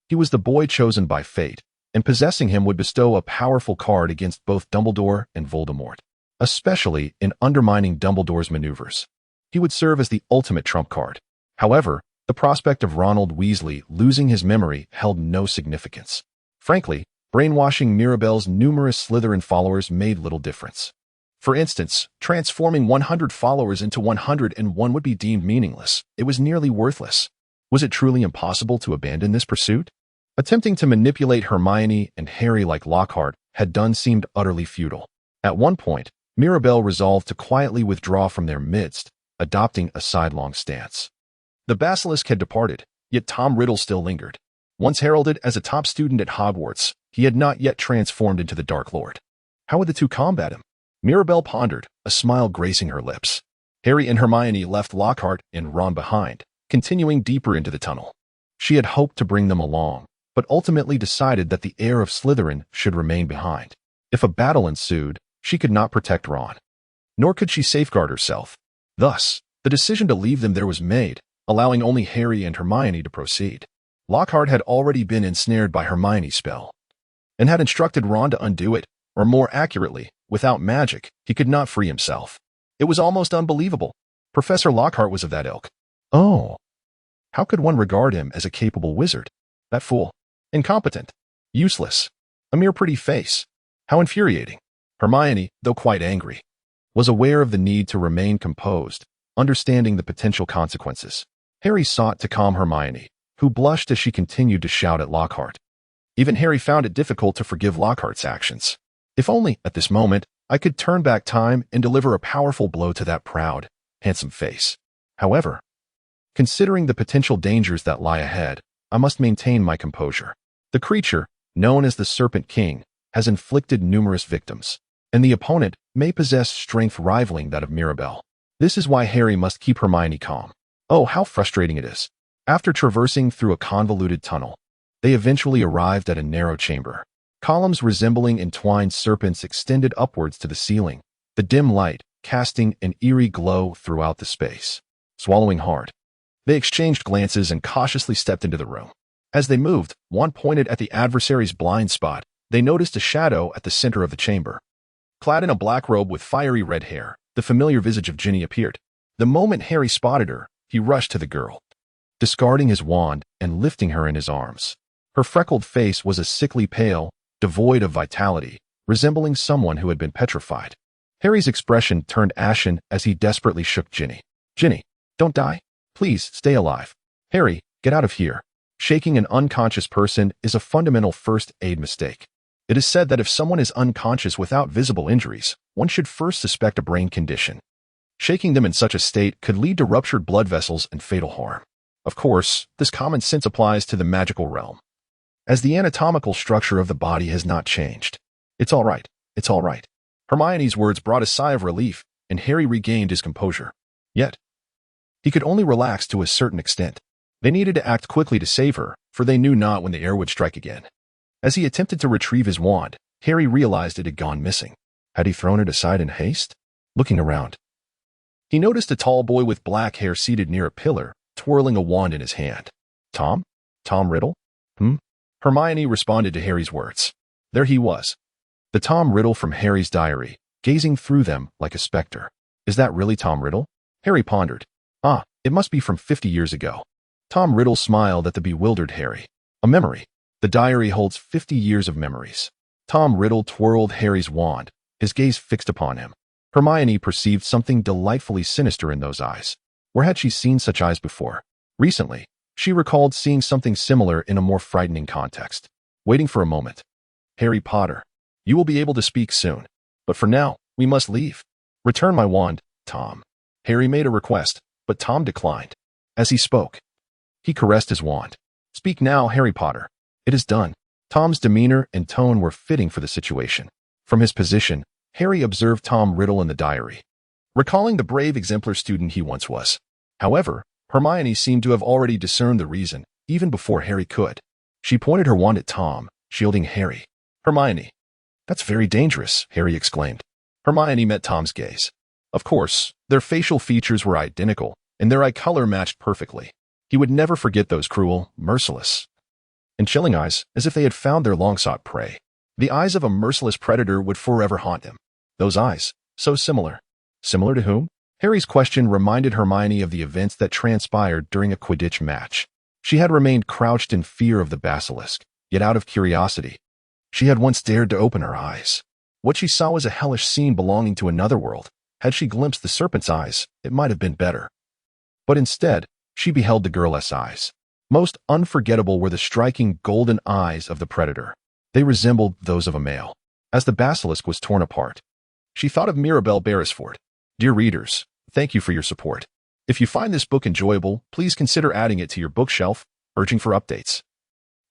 he was the boy chosen by fate, and possessing him would bestow a powerful card against both Dumbledore and Voldemort, especially in undermining Dumbledore's maneuvers. He would serve as the ultimate trump card. However, the prospect of Ronald Weasley losing his memory held no significance. Frankly, brainwashing Mirabelle's numerous Slytherin followers made little difference. For instance, transforming 100 followers into 101 would be deemed meaningless. It was nearly worthless. Was it truly impossible to abandon this pursuit? Attempting to manipulate Hermione and Harry like Lockhart had done seemed utterly futile. At one point, Mirabelle resolved to quietly withdraw from their midst, adopting a sidelong stance. The basilisk had departed, yet Tom Riddle still lingered. Once heralded as a top student at Hogwarts, he had not yet transformed into the Dark Lord. How would the two combat him? Mirabelle pondered, a smile gracing her lips. Harry and Hermione left Lockhart and Ron behind, continuing deeper into the tunnel. She had hoped to bring them along, but ultimately decided that the heir of Slytherin should remain behind. If a battle ensued, she could not protect Ron, nor could she safeguard herself. Thus, the decision to leave them there was made, allowing only Harry and Hermione to proceed. Lockhart had already been ensnared by Hermione's spell, and had instructed Ron to undo it, or more accurately, without magic, he could not free himself. It was almost unbelievable. Professor Lockhart was of that ilk. Oh, how could one regard him as a capable wizard? That fool. Incompetent. Useless. A mere pretty face. How infuriating. Hermione, though quite angry, was aware of the need to remain composed, understanding the potential consequences. Harry sought to calm Hermione, who blushed as she continued to shout at Lockhart. Even Harry found it difficult to forgive Lockhart's actions. If only, at this moment, I could turn back time and deliver a powerful blow to that proud, handsome face. However, considering the potential dangers that lie ahead, I must maintain my composure. The creature, known as the Serpent King, has inflicted numerous victims, and the opponent may possess strength rivaling that of Mirabelle. This is why Harry must keep Hermione calm. Oh, how frustrating it is. After traversing through a convoluted tunnel, they eventually arrived at a narrow chamber. Columns resembling entwined serpents extended upwards to the ceiling, the dim light casting an eerie glow throughout the space. Swallowing hard, they exchanged glances and cautiously stepped into the room. As they moved, one pointed at the adversary's blind spot. They noticed a shadow at the center of the chamber. Clad in a black robe with fiery red hair, the familiar visage of Ginny appeared. The moment Harry spotted her, he rushed to the girl, discarding his wand and lifting her in his arms. Her freckled face was a sickly pale, devoid of vitality, resembling someone who had been petrified. Harry's expression turned ashen as he desperately shook Ginny. Ginny, don't die. Please, stay alive. Harry, get out of here. Shaking an unconscious person is a fundamental first aid mistake. It is said that if someone is unconscious without visible injuries, one should first suspect a brain condition. Shaking them in such a state could lead to ruptured blood vessels and fatal harm. Of course, this common sense applies to the magical realm, as the anatomical structure of the body has not changed. It's all right. It's all right. Hermione's words brought a sigh of relief, and Harry regained his composure. Yet, he could only relax to a certain extent. They needed to act quickly to save her, for they knew not when the air would strike again. As he attempted to retrieve his wand, Harry realized it had gone missing. Had he thrown it aside in haste? Looking around, he noticed a tall boy with black hair seated near a pillar, twirling a wand in his hand. Tom? Tom Riddle? Hermione responded to Harry's words. There he was. The Tom Riddle from Harry's diary, gazing through them like a specter. Is that really Tom Riddle? Harry pondered. Ah, it must be from 50 years ago. Tom Riddle smiled at the bewildered Harry. A memory. The diary holds 50 years of memories. Tom Riddle twirled Harry's wand, his gaze fixed upon him. Hermione perceived something delightfully sinister in those eyes. Where had she seen such eyes before? Recently, she recalled seeing something similar in a more frightening context. Waiting for a moment. Harry Potter, you will be able to speak soon. But for now, we must leave. Return my wand, Tom. Harry made a request, but Tom declined. As he spoke, he caressed his wand. Speak now, Harry Potter. It is done. Tom's demeanor and tone were fitting for the situation. From his position, Harry observed Tom Riddle in the diary, recalling the brave exemplar student he once was. However, Hermione seemed to have already discerned the reason, even before Harry could. She pointed her wand at Tom, shielding Harry. Hermione. That's very dangerous, Harry exclaimed. Hermione met Tom's gaze. Of course, their facial features were identical, and their eye color matched perfectly. He would never forget those cruel, merciless and chilling eyes, as if they had found their long-sought prey. The eyes of a merciless predator would forever haunt him. Those eyes, so similar. Similar to whom? Harry's question reminded Hermione of the events that transpired during a Quidditch match. She had remained crouched in fear of the basilisk, yet out of curiosity, she had once dared to open her eyes. What she saw was a hellish scene belonging to another world. Had she glimpsed the serpent's eyes, it might have been better. But instead, she beheld the girl's eyes. Most unforgettable were the striking golden eyes of the predator. They resembled those of a male. As the basilisk was torn apart, she thought of Mirabelle Beresford. Dear readers, thank you for your support. If you find this book enjoyable, please consider adding it to your bookshelf, urging for updates,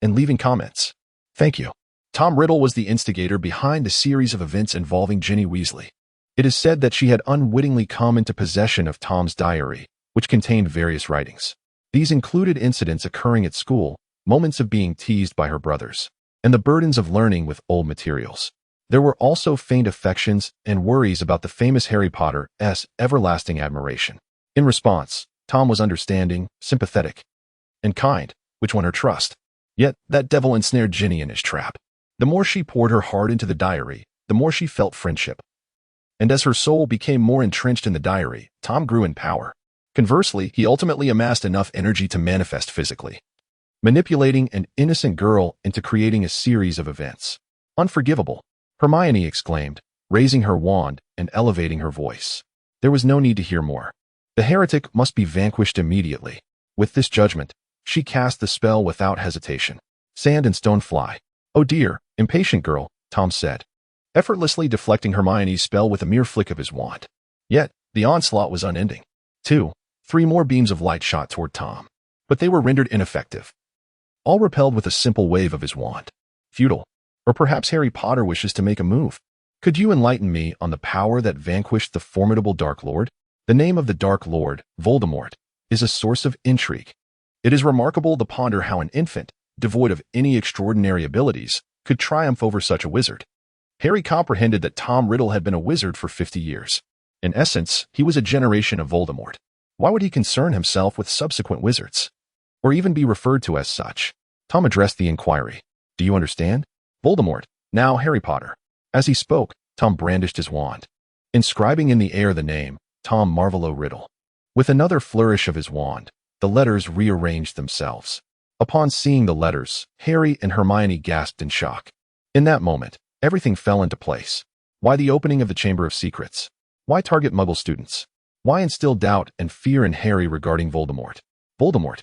and leaving comments. Thank you. Tom Riddle was the instigator behind the series of events involving Ginny Weasley. It is said that she had unwittingly come into possession of Tom's diary, which contained various writings. These included incidents occurring at school, moments of being teased by her brothers, and the burdens of learning with old materials. There were also faint affections and worries about the famous Harry Potter's everlasting admiration. In response, Tom was understanding, sympathetic, and kind, which won her trust. Yet, that devil ensnared Ginny in his trap. The more she poured her heart into the diary, the more she felt friendship. And as her soul became more entrenched in the diary, Tom grew in power. Conversely, he ultimately amassed enough energy to manifest physically, manipulating an innocent girl into creating a series of events. Unforgivable, Hermione exclaimed, raising her wand and elevating her voice. There was no need to hear more. The heretic must be vanquished immediately. With this judgment, she cast the spell without hesitation. Sand and stone fly. Oh dear, impatient girl, Tom said, effortlessly deflecting Hermione's spell with a mere flick of his wand. Yet, the onslaught was unending. 2, 3 more beams of light shot toward Tom, but they were rendered ineffective. All repelled with a simple wave of his wand. Futile. Or perhaps Harry Potter wishes to make a move. Could you enlighten me on the power that vanquished the formidable Dark Lord? The name of the Dark Lord, Voldemort, is a source of intrigue. It is remarkable to ponder how an infant, devoid of any extraordinary abilities, could triumph over such a wizard. Harry comprehended that Tom Riddle had been a wizard for 50 years. In essence, he was a generation of Voldemort. Why would he concern himself with subsequent wizards? Or even be referred to as such? Tom addressed the inquiry. Do you understand? Voldemort, now Harry Potter. As he spoke, Tom brandished his wand, inscribing in the air the name, Tom Marvolo Riddle. With another flourish of his wand, the letters rearranged themselves. Upon seeing the letters, Harry and Hermione gasped in shock. In that moment, everything fell into place. Why the opening of the Chamber of Secrets? Why target Muggle students? Why instill doubt and fear in Harry regarding Voldemort? Voldemort,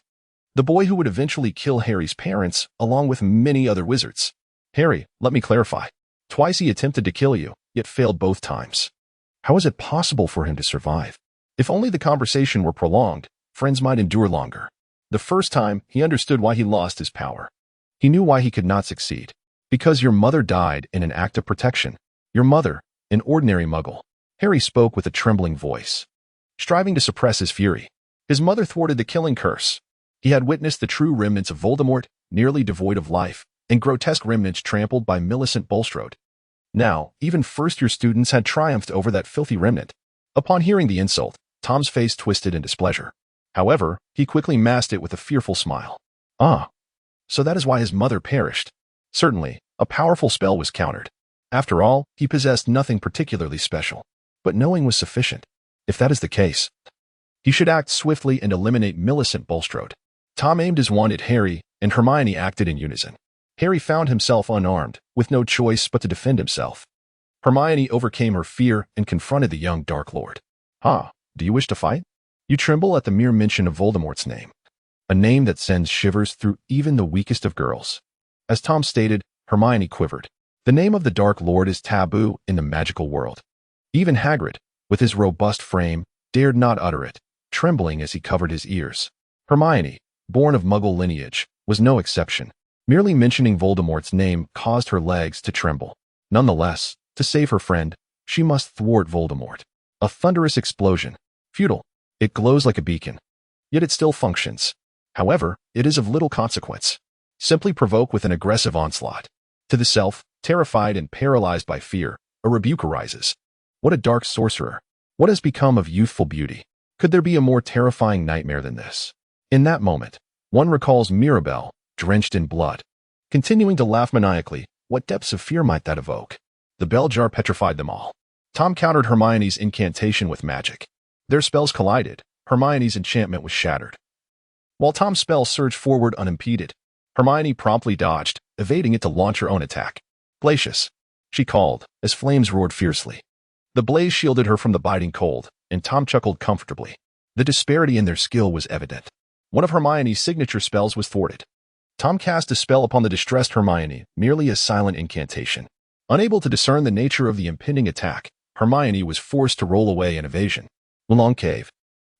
the boy who would eventually kill Harry's parents, along with many other wizards. Harry, let me clarify. Twice he attempted to kill you, yet failed both times. How is it possible for him to survive? If only the conversation were prolonged, friends might endure longer. The first time, he understood why he lost his power. He knew why he could not succeed. Because your mother died in an act of protection. Your mother, an ordinary Muggle. Harry spoke with a trembling voice, striving to suppress his fury. His mother thwarted the killing curse. He had witnessed the true remnants of Voldemort, nearly devoid of life, and grotesque remnants trampled by Millicent Bulstrode. Now, even first-year students had triumphed over that filthy remnant. Upon hearing the insult, Tom's face twisted in displeasure. However, he quickly masked it with a fearful smile. Ah, so that is why his mother perished. Certainly, a powerful spell was countered. After all, he possessed nothing particularly special. But knowing was sufficient. If that is the case, he should act swiftly and eliminate Millicent Bulstrode. Tom aimed his wand at Harry, and Hermione acted in unison. Harry found himself unarmed, with no choice but to defend himself. Hermione overcame her fear and confronted the young Dark Lord. Do you wish to fight? You tremble at the mere mention of Voldemort's name, a name that sends shivers through even the weakest of girls. As Tom stated, Hermione quivered. The name of the Dark Lord is taboo in the magical world. Even Hagrid, with his robust frame, dared not utter it, trembling as he covered his ears. Hermione, born of Muggle lineage, was no exception. Merely mentioning Voldemort's name caused her legs to tremble. Nonetheless, to save her friend, she must thwart Voldemort. A thunderous explosion. Futile. It glows like a beacon. Yet it still functions. However, it is of little consequence. Simply provoke with an aggressive onslaught. To the self, terrified and paralyzed by fear, a rebuke arises. What a dark sorcerer. What has become of youthful beauty? Could there be a more terrifying nightmare than this? In that moment, one recalls Mirabelle, drenched in blood, continuing to laugh maniacally. What depths of fear might that evoke? The bell jar petrified them all. Tom countered Hermione's incantation with magic. Their spells collided. Hermione's enchantment was shattered. While Tom's spell surged forward unimpeded, Hermione promptly dodged, evading it to launch her own attack. "Glacius," she called, as flames roared fiercely. The blaze shielded her from the biting cold, and Tom chuckled comfortably. The disparity in their skill was evident. One of Hermione's signature spells was thwarted. Tom cast a spell upon the distressed Hermione, merely a silent incantation. Unable to discern the nature of the impending attack, Hermione was forced to roll away in evasion. Long cave.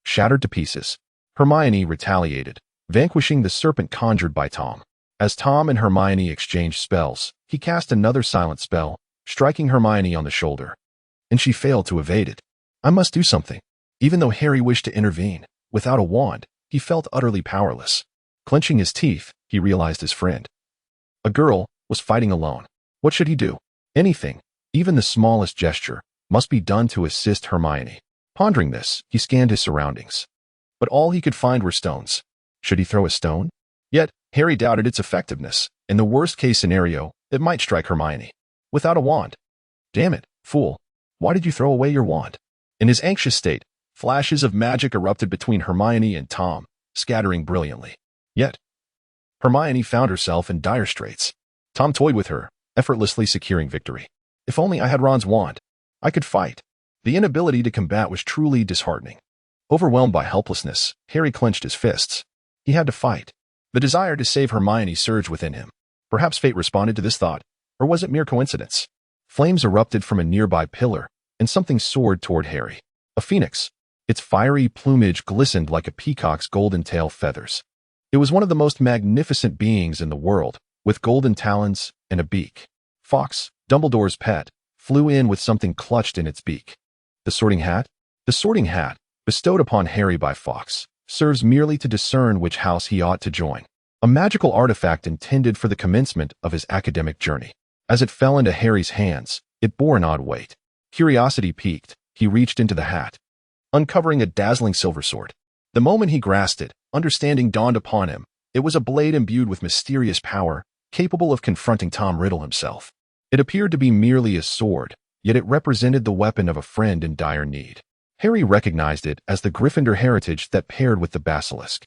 Shattered to pieces, Hermione retaliated, vanquishing the serpent conjured by Tom. As Tom and Hermione exchanged spells, he cast another silent spell, striking Hermione on the shoulder. And she failed to evade it. I must do something. Even though Harry wished to intervene, without a wand, he felt utterly powerless. Clenching his teeth, he realized his friend. A girl was fighting alone. What should he do? Anything, even the smallest gesture, must be done to assist Hermione. Pondering this, he scanned his surroundings. But all he could find were stones. Should he throw a stone? Yet, Harry doubted its effectiveness. In the worst-case scenario, it might strike Hermione. Without a wand. Damn it, fool. Why did you throw away your wand? In his anxious state, flashes of magic erupted between Hermione and Tom, scattering brilliantly. Yet, Hermione found herself in dire straits. Tom toyed with her, effortlessly securing victory. If only I had Ron's wand, I could fight. The inability to combat was truly disheartening. Overwhelmed by helplessness, Harry clenched his fists. He had to fight. The desire to save Hermione surged within him. Perhaps fate responded to this thought, or was it mere coincidence? Flames erupted from a nearby pillar, and something soared toward Harry. A phoenix. Its fiery plumage glistened like a peacock's golden tail feathers. It was one of the most magnificent beings in the world, with golden talons and a beak. Fawkes, Dumbledore's pet, flew in with something clutched in its beak. The sorting hat? The sorting hat, bestowed upon Harry by Fawkes, serves merely to discern which house he ought to join. A magical artifact intended for the commencement of his academic journey. As it fell into Harry's hands, it bore an odd weight. Curiosity piqued, he reached into the hat, uncovering a dazzling silver sword. The moment he grasped it, understanding dawned upon him. It was a blade imbued with mysterious power, capable of confronting Tom Riddle himself. It appeared to be merely a sword, yet it represented the weapon of a friend in dire need. Harry recognized it as the Gryffindor heritage that paired with the basilisk.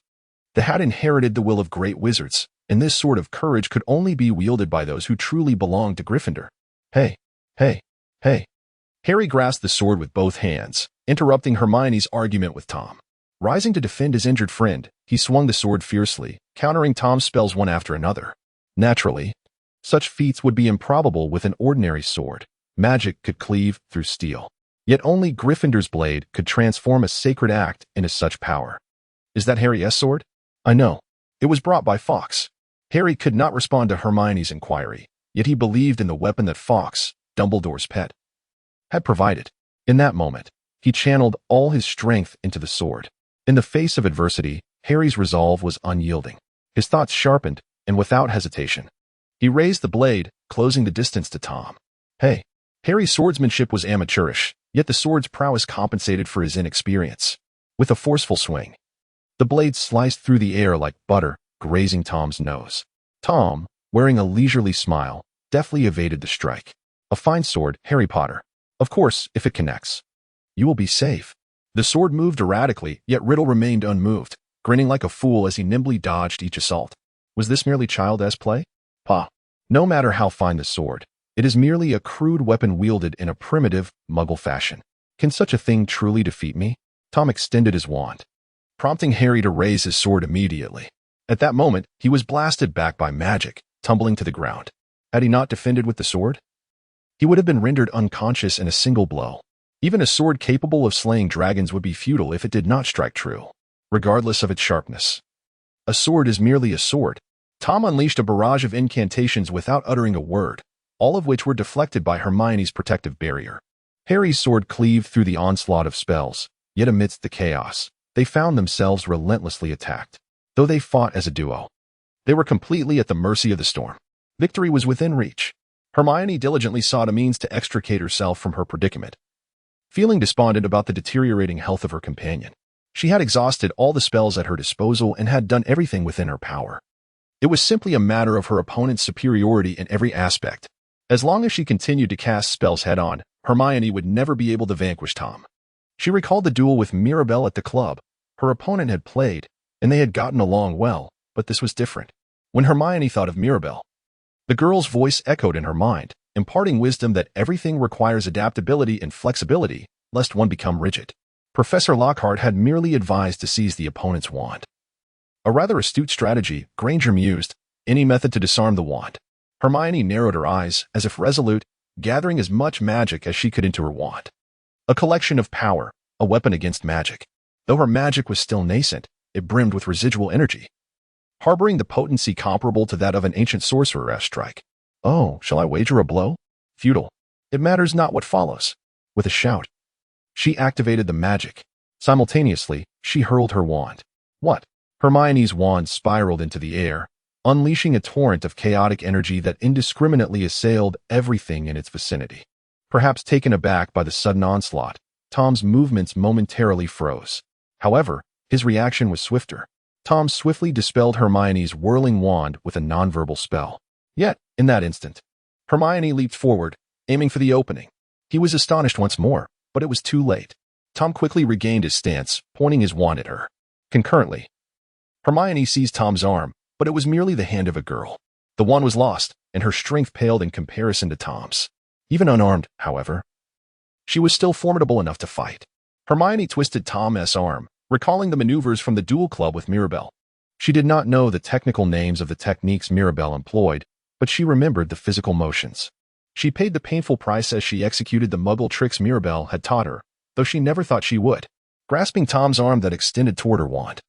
The hat inherited the will of great wizards, and this sort of courage could only be wielded by those who truly belonged to Gryffindor. Hey, hey, hey. Harry grasped the sword with both hands, interrupting Hermione's argument with Tom. Rising to defend his injured friend, he swung the sword fiercely, countering Tom's spells one after another. Naturally, such feats would be improbable with an ordinary sword. Magic could cleave through steel. Yet only Gryffindor's blade could transform a sacred act into such power. Is that Harry's sword? I know. It was brought by Fawkes. Harry could not respond to Hermione's inquiry, yet he believed in the weapon that Fawkes, Dumbledore's pet, had provided. In that moment, he channeled all his strength into the sword. In the face of adversity, Harry's resolve was unyielding. His thoughts sharpened, and without hesitation, he raised the blade, closing the distance to Tom. Hey. Harry's swordsmanship was amateurish, yet the sword's prowess compensated for his inexperience. With a forceful swing, the blade sliced through the air like butter, grazing Tom's nose. Tom, wearing a leisurely smile, deftly evaded the strike. A fine sword, Harry Potter. Of course, if it connects, you will be safe. The sword moved erratically, yet Riddle remained unmoved, grinning like a fool as he nimbly dodged each assault. Was this merely childish play? Pah. No matter how fine the sword, it is merely a crude weapon wielded in a primitive, muggle fashion. Can such a thing truly defeat me? Tom extended his wand, prompting Harry to raise his sword immediately. At that moment, he was blasted back by magic, tumbling to the ground. Had he not defended with the sword, he would have been rendered unconscious in a single blow. Even a sword capable of slaying dragons would be futile if it did not strike true, regardless of its sharpness. A sword is merely a sword. Tom unleashed a barrage of incantations without uttering a word, all of which were deflected by Hermione's protective barrier. Harry's sword cleaved through the onslaught of spells, yet amidst the chaos, they found themselves relentlessly attacked. Though they fought as a duo, they were completely at the mercy of the storm. Victory was within reach. Hermione diligently sought a means to extricate herself from her predicament. Feeling despondent about the deteriorating health of her companion, she had exhausted all the spells at her disposal and had done everything within her power It was simply a matter of her opponent's superiority in every aspect. As long as she continued to cast spells head-on, Hermione would never be able to vanquish Tom. She recalled the duel with Mirabel at the club. Her opponent had played, and they had gotten along well, but this was different. When Hermione thought of Mirabel, the girl's voice echoed in her mind, imparting wisdom that everything requires adaptability and flexibility, lest one become rigid. Professor Lockhart had merely advised to seize the opponent's wand. A rather astute strategy, Granger mused, any method to disarm the wand. Hermione narrowed her eyes, as if resolute, gathering as much magic as she could into her wand. A collection of power, a weapon against magic. Though her magic was still nascent, it brimmed with residual energy, harboring the potency comparable to that of an ancient sorcerer's strike. Oh, shall I wager a blow? Futile. It matters not what follows. With a shout, she activated the magic. Simultaneously, she hurled her wand. What? Hermione's wand spiraled into the air, unleashing a torrent of chaotic energy that indiscriminately assailed everything in its vicinity. Perhaps taken aback by the sudden onslaught, Tom's movements momentarily froze. However, his reaction was swifter. Tom swiftly dispelled Hermione's whirling wand with a nonverbal spell. Yet, in that instant, Hermione leaped forward, aiming for the opening. He was astonished once more, but it was too late. Tom quickly regained his stance, pointing his wand at her. Concurrently, Hermione seized Tom's arm, but it was merely the hand of a girl. The wand was lost, and her strength paled in comparison to Tom's. Even unarmed, however, she was still formidable enough to fight. Hermione twisted Tom's arm, recalling the maneuvers from the duel club with Mirabel. She did not know the technical names of the techniques Mirabel employed, but she remembered the physical motions. She paid the painful price as she executed the muggle tricks Mirabel had taught her, though she never thought she would. Grasping Tom's arm that extended toward her wand,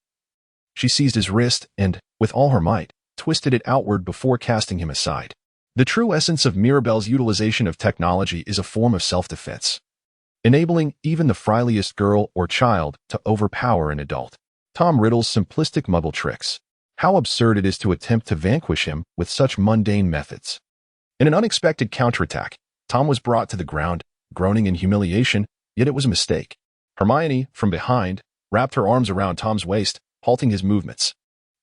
she seized his wrist and, with all her might, twisted it outward before casting him aside. The true essence of Mirabel's utilization of technology is a form of self-defense, enabling even the friliest girl or child to overpower an adult. Tom Riddle's simplistic muggle tricks. How absurd it is to attempt to vanquish him with such mundane methods. In an unexpected counterattack, Tom was brought to the ground, groaning in humiliation, yet it was a mistake. Hermione, from behind, wrapped her arms around Tom's waist, halting his movements.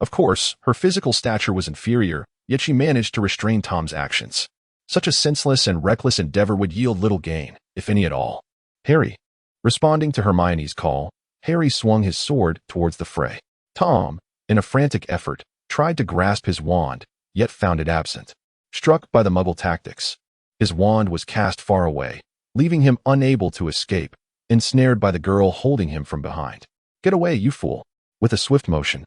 Of course, her physical stature was inferior, yet she managed to restrain Tom's actions. Such a senseless and reckless endeavor would yield little gain, if any at all. Harry. Responding to Hermione's call, Harry swung his sword towards the fray. Tom, in a frantic effort, tried to grasp his wand, yet found it absent. Struck by the muggle tactics, his wand was cast far away, leaving him unable to escape, ensnared by the girl holding him from behind. Get away, you fool. With a swift motion,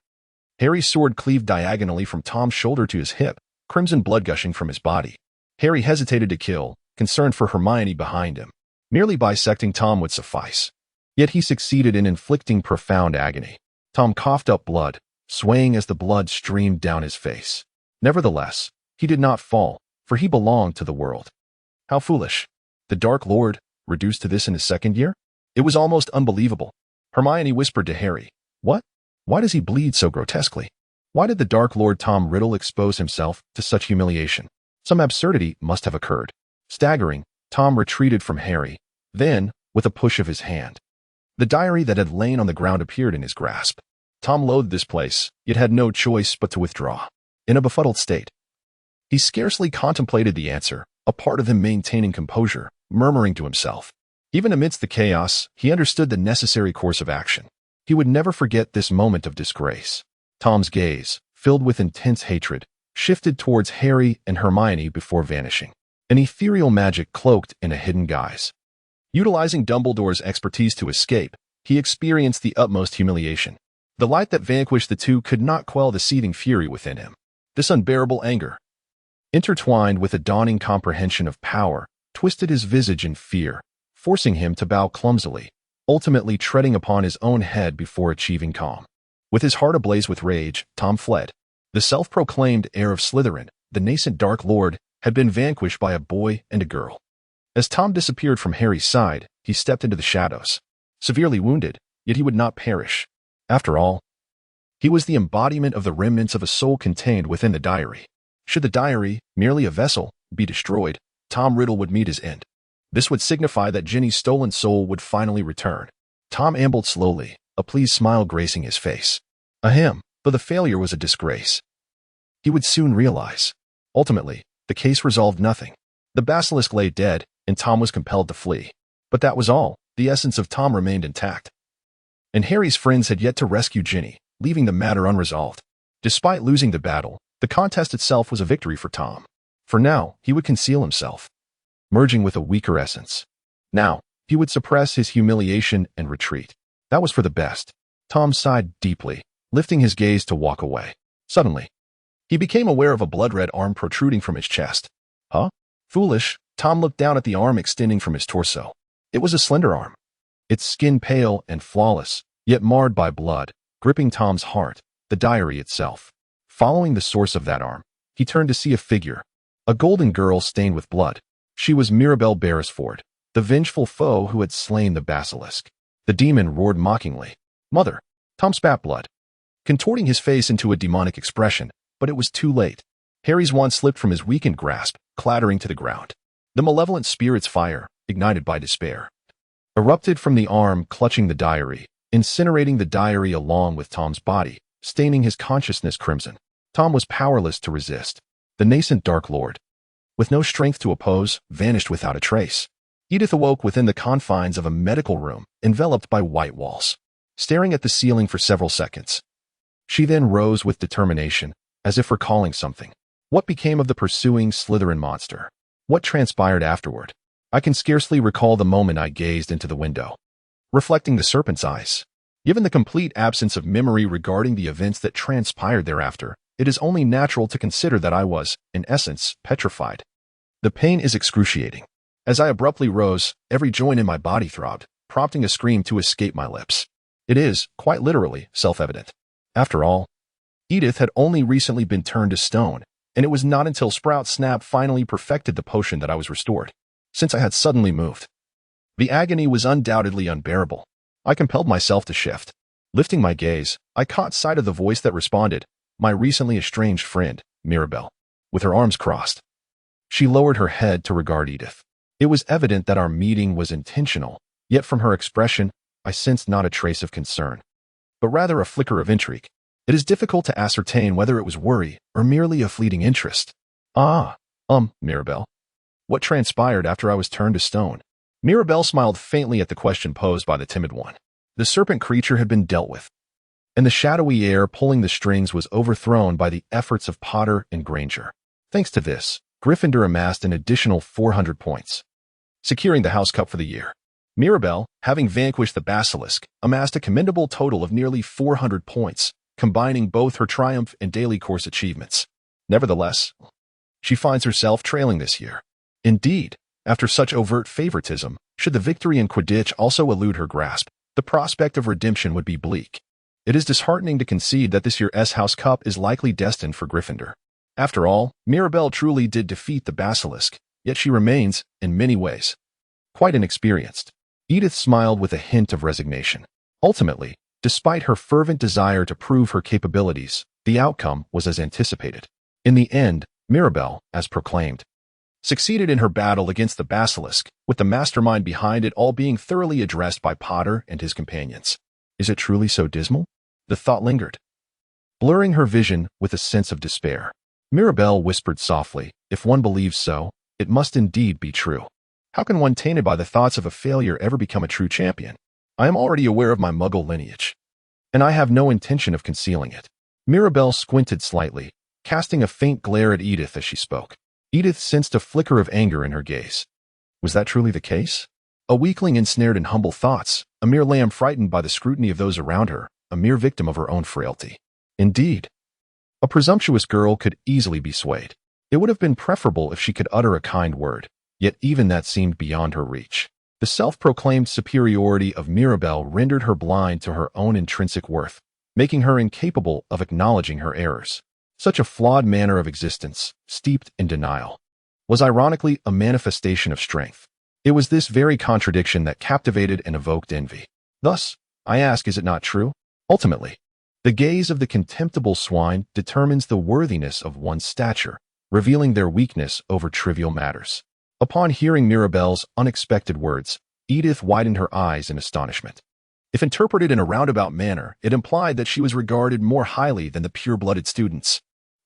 Harry's sword cleaved diagonally from Tom's shoulder to his hip, crimson blood gushing from his body. Harry hesitated to kill, concerned for Hermione behind him. Merely bisecting Tom would suffice. Yet he succeeded in inflicting profound agony. Tom coughed up blood, swaying as the blood streamed down his face. Nevertheless, he did not fall, for he belonged to the world. How foolish. The Dark Lord, reduced to this in his second year? It was almost unbelievable. Hermione whispered to Harry, "What? Why does he bleed so grotesquely? Why did the Dark Lord Tom Riddle expose himself to such humiliation? Some absurdity must have occurred." Staggering, Tom retreated from Harry. Then, with a push of his hand, the diary that had lain on the ground appeared in his grasp. Tom loathed this place, yet had no choice but to withdraw. In a befuddled state, he scarcely contemplated the answer, a part of him maintaining composure, murmuring to himself. Even amidst the chaos, he understood the necessary course of action. He would never forget this moment of disgrace. Tom's gaze, filled with intense hatred, shifted towards Harry and Hermione before vanishing. An ethereal magic cloaked in a hidden guise. Utilizing Dumbledore's expertise to escape, he experienced the utmost humiliation. The light that vanquished the two could not quell the seething fury within him. This unbearable anger, intertwined with a dawning comprehension of power, twisted his visage in fear, forcing him to bow clumsily, ultimately treading upon his own head before achieving calm. With his heart ablaze with rage, Tom fled. The self-proclaimed heir of Slytherin, the nascent Dark Lord, had been vanquished by a boy and a girl. As Tom disappeared from Harry's side, he stepped into the shadows. Severely wounded, yet he would not perish. After all, he was the embodiment of the remnants of a soul contained within the diary. Should the diary, merely a vessel, be destroyed, Tom Riddle would meet his end. This would signify that Ginny's stolen soul would finally return. Tom ambled slowly, a pleased smile gracing his face. Ahem, but the failure was a disgrace. He would soon realize. Ultimately, the case resolved nothing. The basilisk lay dead, and Tom was compelled to flee. But that was all. The essence of Tom remained intact. And Harry's friends had yet to rescue Ginny, leaving the matter unresolved. Despite losing the battle, the contest itself was a victory for Tom. For now, he would conceal himself, merging with a weaker essence. Now, he would suppress his humiliation and retreat. That was for the best. Tom sighed deeply, lifting his gaze to walk away. Suddenly, he became aware of a blood-red arm protruding from his chest. Huh? Foolish, Tom looked down at the arm extending from his torso. It was a slender arm, its skin pale and flawless, yet marred by blood, gripping Tom's heart, the diary itself. Following the source of that arm, he turned to see a figure, a golden girl stained with blood. She was Mirabel Beresford, the vengeful foe who had slain the basilisk. The demon roared mockingly. Mother! Tom spat blood, contorting his face into a demonic expression, but it was too late. Harry's wand slipped from his weakened grasp, clattering to the ground. The malevolent spirit's fire, ignited by despair, erupted from the arm clutching the diary, incinerating the diary along with Tom's body, staining his consciousness crimson. Tom was powerless to resist. The nascent Dark Lord, with no strength to oppose, vanished without a trace. Edith awoke within the confines of a medical room, enveloped by white walls, staring at the ceiling for several seconds. She then rose with determination, as if recalling something. What became of the pursuing Slytherin monster? What transpired afterward? I can scarcely recall the moment I gazed into the window, reflecting the serpent's eyes. Given the complete absence of memory regarding the events that transpired thereafter, it is only natural to consider that I was, in essence, petrified. The pain is excruciating. As I abruptly rose, every joint in my body throbbed, prompting a scream to escape my lips. It is, quite literally, self-evident. After all, Edith had only recently been turned to stone, and it was not until Sprout Snap finally perfected the potion that I was restored, since I had suddenly moved. The agony was undoubtedly unbearable. I compelled myself to shift. Lifting my gaze, I caught sight of the voice that responded, my recently estranged friend, Mirabel, with her arms crossed. She lowered her head to regard Edith. It was evident that our meeting was intentional, yet from her expression, I sensed not a trace of concern, but rather a flicker of intrigue. It is difficult to ascertain whether it was worry or merely a fleeting interest. Mirabel. What transpired after I was turned to stone? Mirabel smiled faintly at the question posed by the timid one. The serpent creature had been dealt with, and the shadowy air pulling the strings was overthrown by the efforts of Potter and Granger. Thanks to this, Gryffindor amassed an additional 400 points, securing the House Cup for the year. Mirabel, having vanquished the basilisk, amassed a commendable total of nearly 400 points, combining both her triumph and daily course achievements. Nevertheless, she finds herself trailing this year. Indeed, after such overt favoritism, should the victory in Quidditch also elude her grasp, the prospect of redemption would be bleak. It is disheartening to concede that this year's House Cup is likely destined for Gryffindor. After all, Mirabel truly did defeat the basilisk, yet she remains, in many ways, quite inexperienced. Edith smiled with a hint of resignation. Ultimately, despite her fervent desire to prove her capabilities, the outcome was as anticipated. In the end, Mirabel, as proclaimed, succeeded in her battle against the basilisk, with the mastermind behind it all being thoroughly addressed by Potter and his companions. Is it truly so dismal? The thought lingered, blurring her vision with a sense of despair. Mirabel whispered softly, if one believes so, it must indeed be true. How can one tainted by the thoughts of a failure ever become a true champion? I am already aware of my Muggle lineage, and I have no intention of concealing it. Mirabel squinted slightly, casting a faint glare at Edith as she spoke. Edith sensed a flicker of anger in her gaze. Was that truly the case? A weakling ensnared in humble thoughts, a mere lamb frightened by the scrutiny of those around her, a mere victim of her own frailty. Indeed, a presumptuous girl could easily be swayed. It would have been preferable if she could utter a kind word, yet even that seemed beyond her reach. The self-proclaimed superiority of Mirabel rendered her blind to her own intrinsic worth, making her incapable of acknowledging her errors. Such a flawed manner of existence, steeped in denial, was ironically a manifestation of strength. It was this very contradiction that captivated and evoked envy. Thus, I ask, is it not true? Ultimately, the gaze of the contemptible swine determines the worthiness of one's stature, revealing their weakness over trivial matters. Upon hearing Mirabel's unexpected words, Edith widened her eyes in astonishment. If interpreted in a roundabout manner, it implied that she was regarded more highly than the pure-blooded students.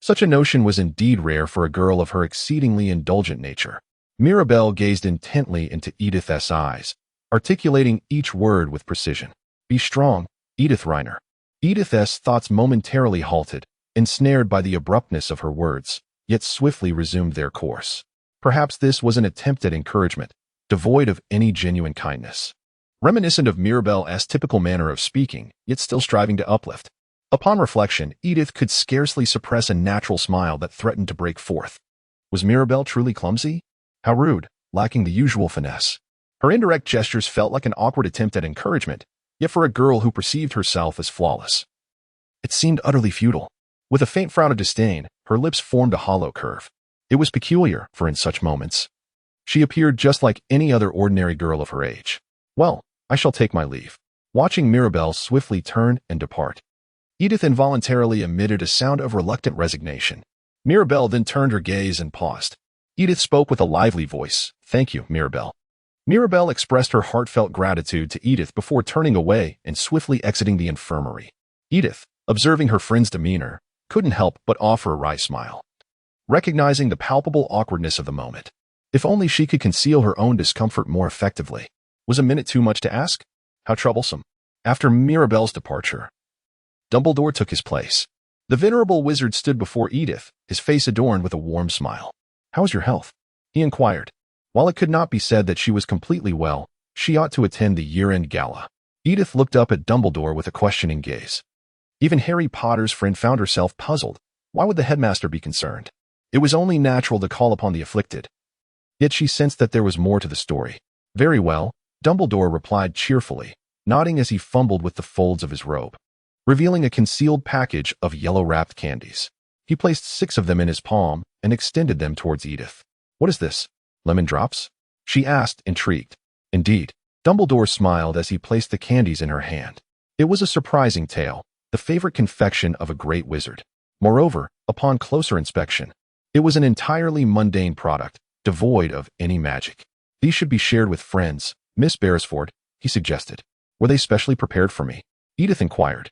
Such a notion was indeed rare for a girl of her exceedingly indulgent nature. Mirabelle gazed intently into Edith's eyes, articulating each word with precision. Be strong, Edith Reiner. Edith's thoughts momentarily halted, ensnared by the abruptness of her words, yet swiftly resumed their course. Perhaps this was an attempt at encouragement, devoid of any genuine kindness. Reminiscent of Mirabelle's typical manner of speaking, yet still striving to uplift. Upon reflection, Edith could scarcely suppress a natural smile that threatened to break forth. Was Mirabelle truly clumsy? How rude, lacking the usual finesse. Her indirect gestures felt like an awkward attempt at encouragement, yet for a girl who perceived herself as flawless. It seemed utterly futile. With a faint frown of disdain, her lips formed a hollow curve. It was peculiar, for in such moments, she appeared just like any other ordinary girl of her age. Well, I shall take my leave. Watching Mirabelle swiftly turn and depart, Edith involuntarily emitted a sound of reluctant resignation. Mirabelle then turned her gaze and paused. Edith spoke with a lively voice. Thank you, Mirabelle. Mirabelle expressed her heartfelt gratitude to Edith before turning away and swiftly exiting the infirmary. Edith, observing her friend's demeanor, couldn't help but offer a wry smile. Recognizing the palpable awkwardness of the moment, if only she could conceal her own discomfort more effectively. Was a minute too much to ask? How troublesome. After Mirabelle's departure, Dumbledore took his place. The venerable wizard stood before Edith, his face adorned with a warm smile. How is your health? He inquired. While it could not be said that she was completely well, she ought to attend the year-end gala. Edith looked up at Dumbledore with a questioning gaze. Even Harry Potter's friend found herself puzzled. Why would the headmaster be concerned? It was only natural to call upon the afflicted. Yet she sensed that there was more to the story. Very well, Dumbledore replied cheerfully, nodding as he fumbled with the folds of his robe, revealing a concealed package of yellow-wrapped candies. He placed 6 of them in his palm and extended them towards Edith. What is this? Lemon drops? She asked, intrigued. Indeed. Dumbledore smiled as he placed the candies in her hand. It was a surprising tale, the favorite confection of a great wizard. Moreover, upon closer inspection, it was an entirely mundane product, devoid of any magic. These should be shared with friends, Miss Beresford, he suggested. Were they specially prepared for me? Edith inquired,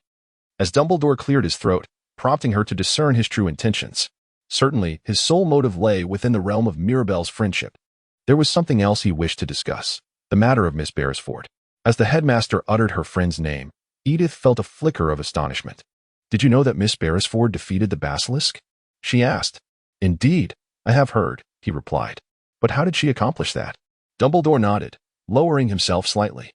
as Dumbledore cleared his throat, prompting her to discern his true intentions. Certainly, his sole motive lay within the realm of Mirabelle's friendship. There was something else he wished to discuss, the matter of Miss Beresford. As the headmaster uttered her friend's name, Edith felt a flicker of astonishment. Did you know that Miss Beresford defeated the basilisk? She asked. Indeed, I have heard, he replied. But how did she accomplish that? Dumbledore nodded, lowering himself slightly.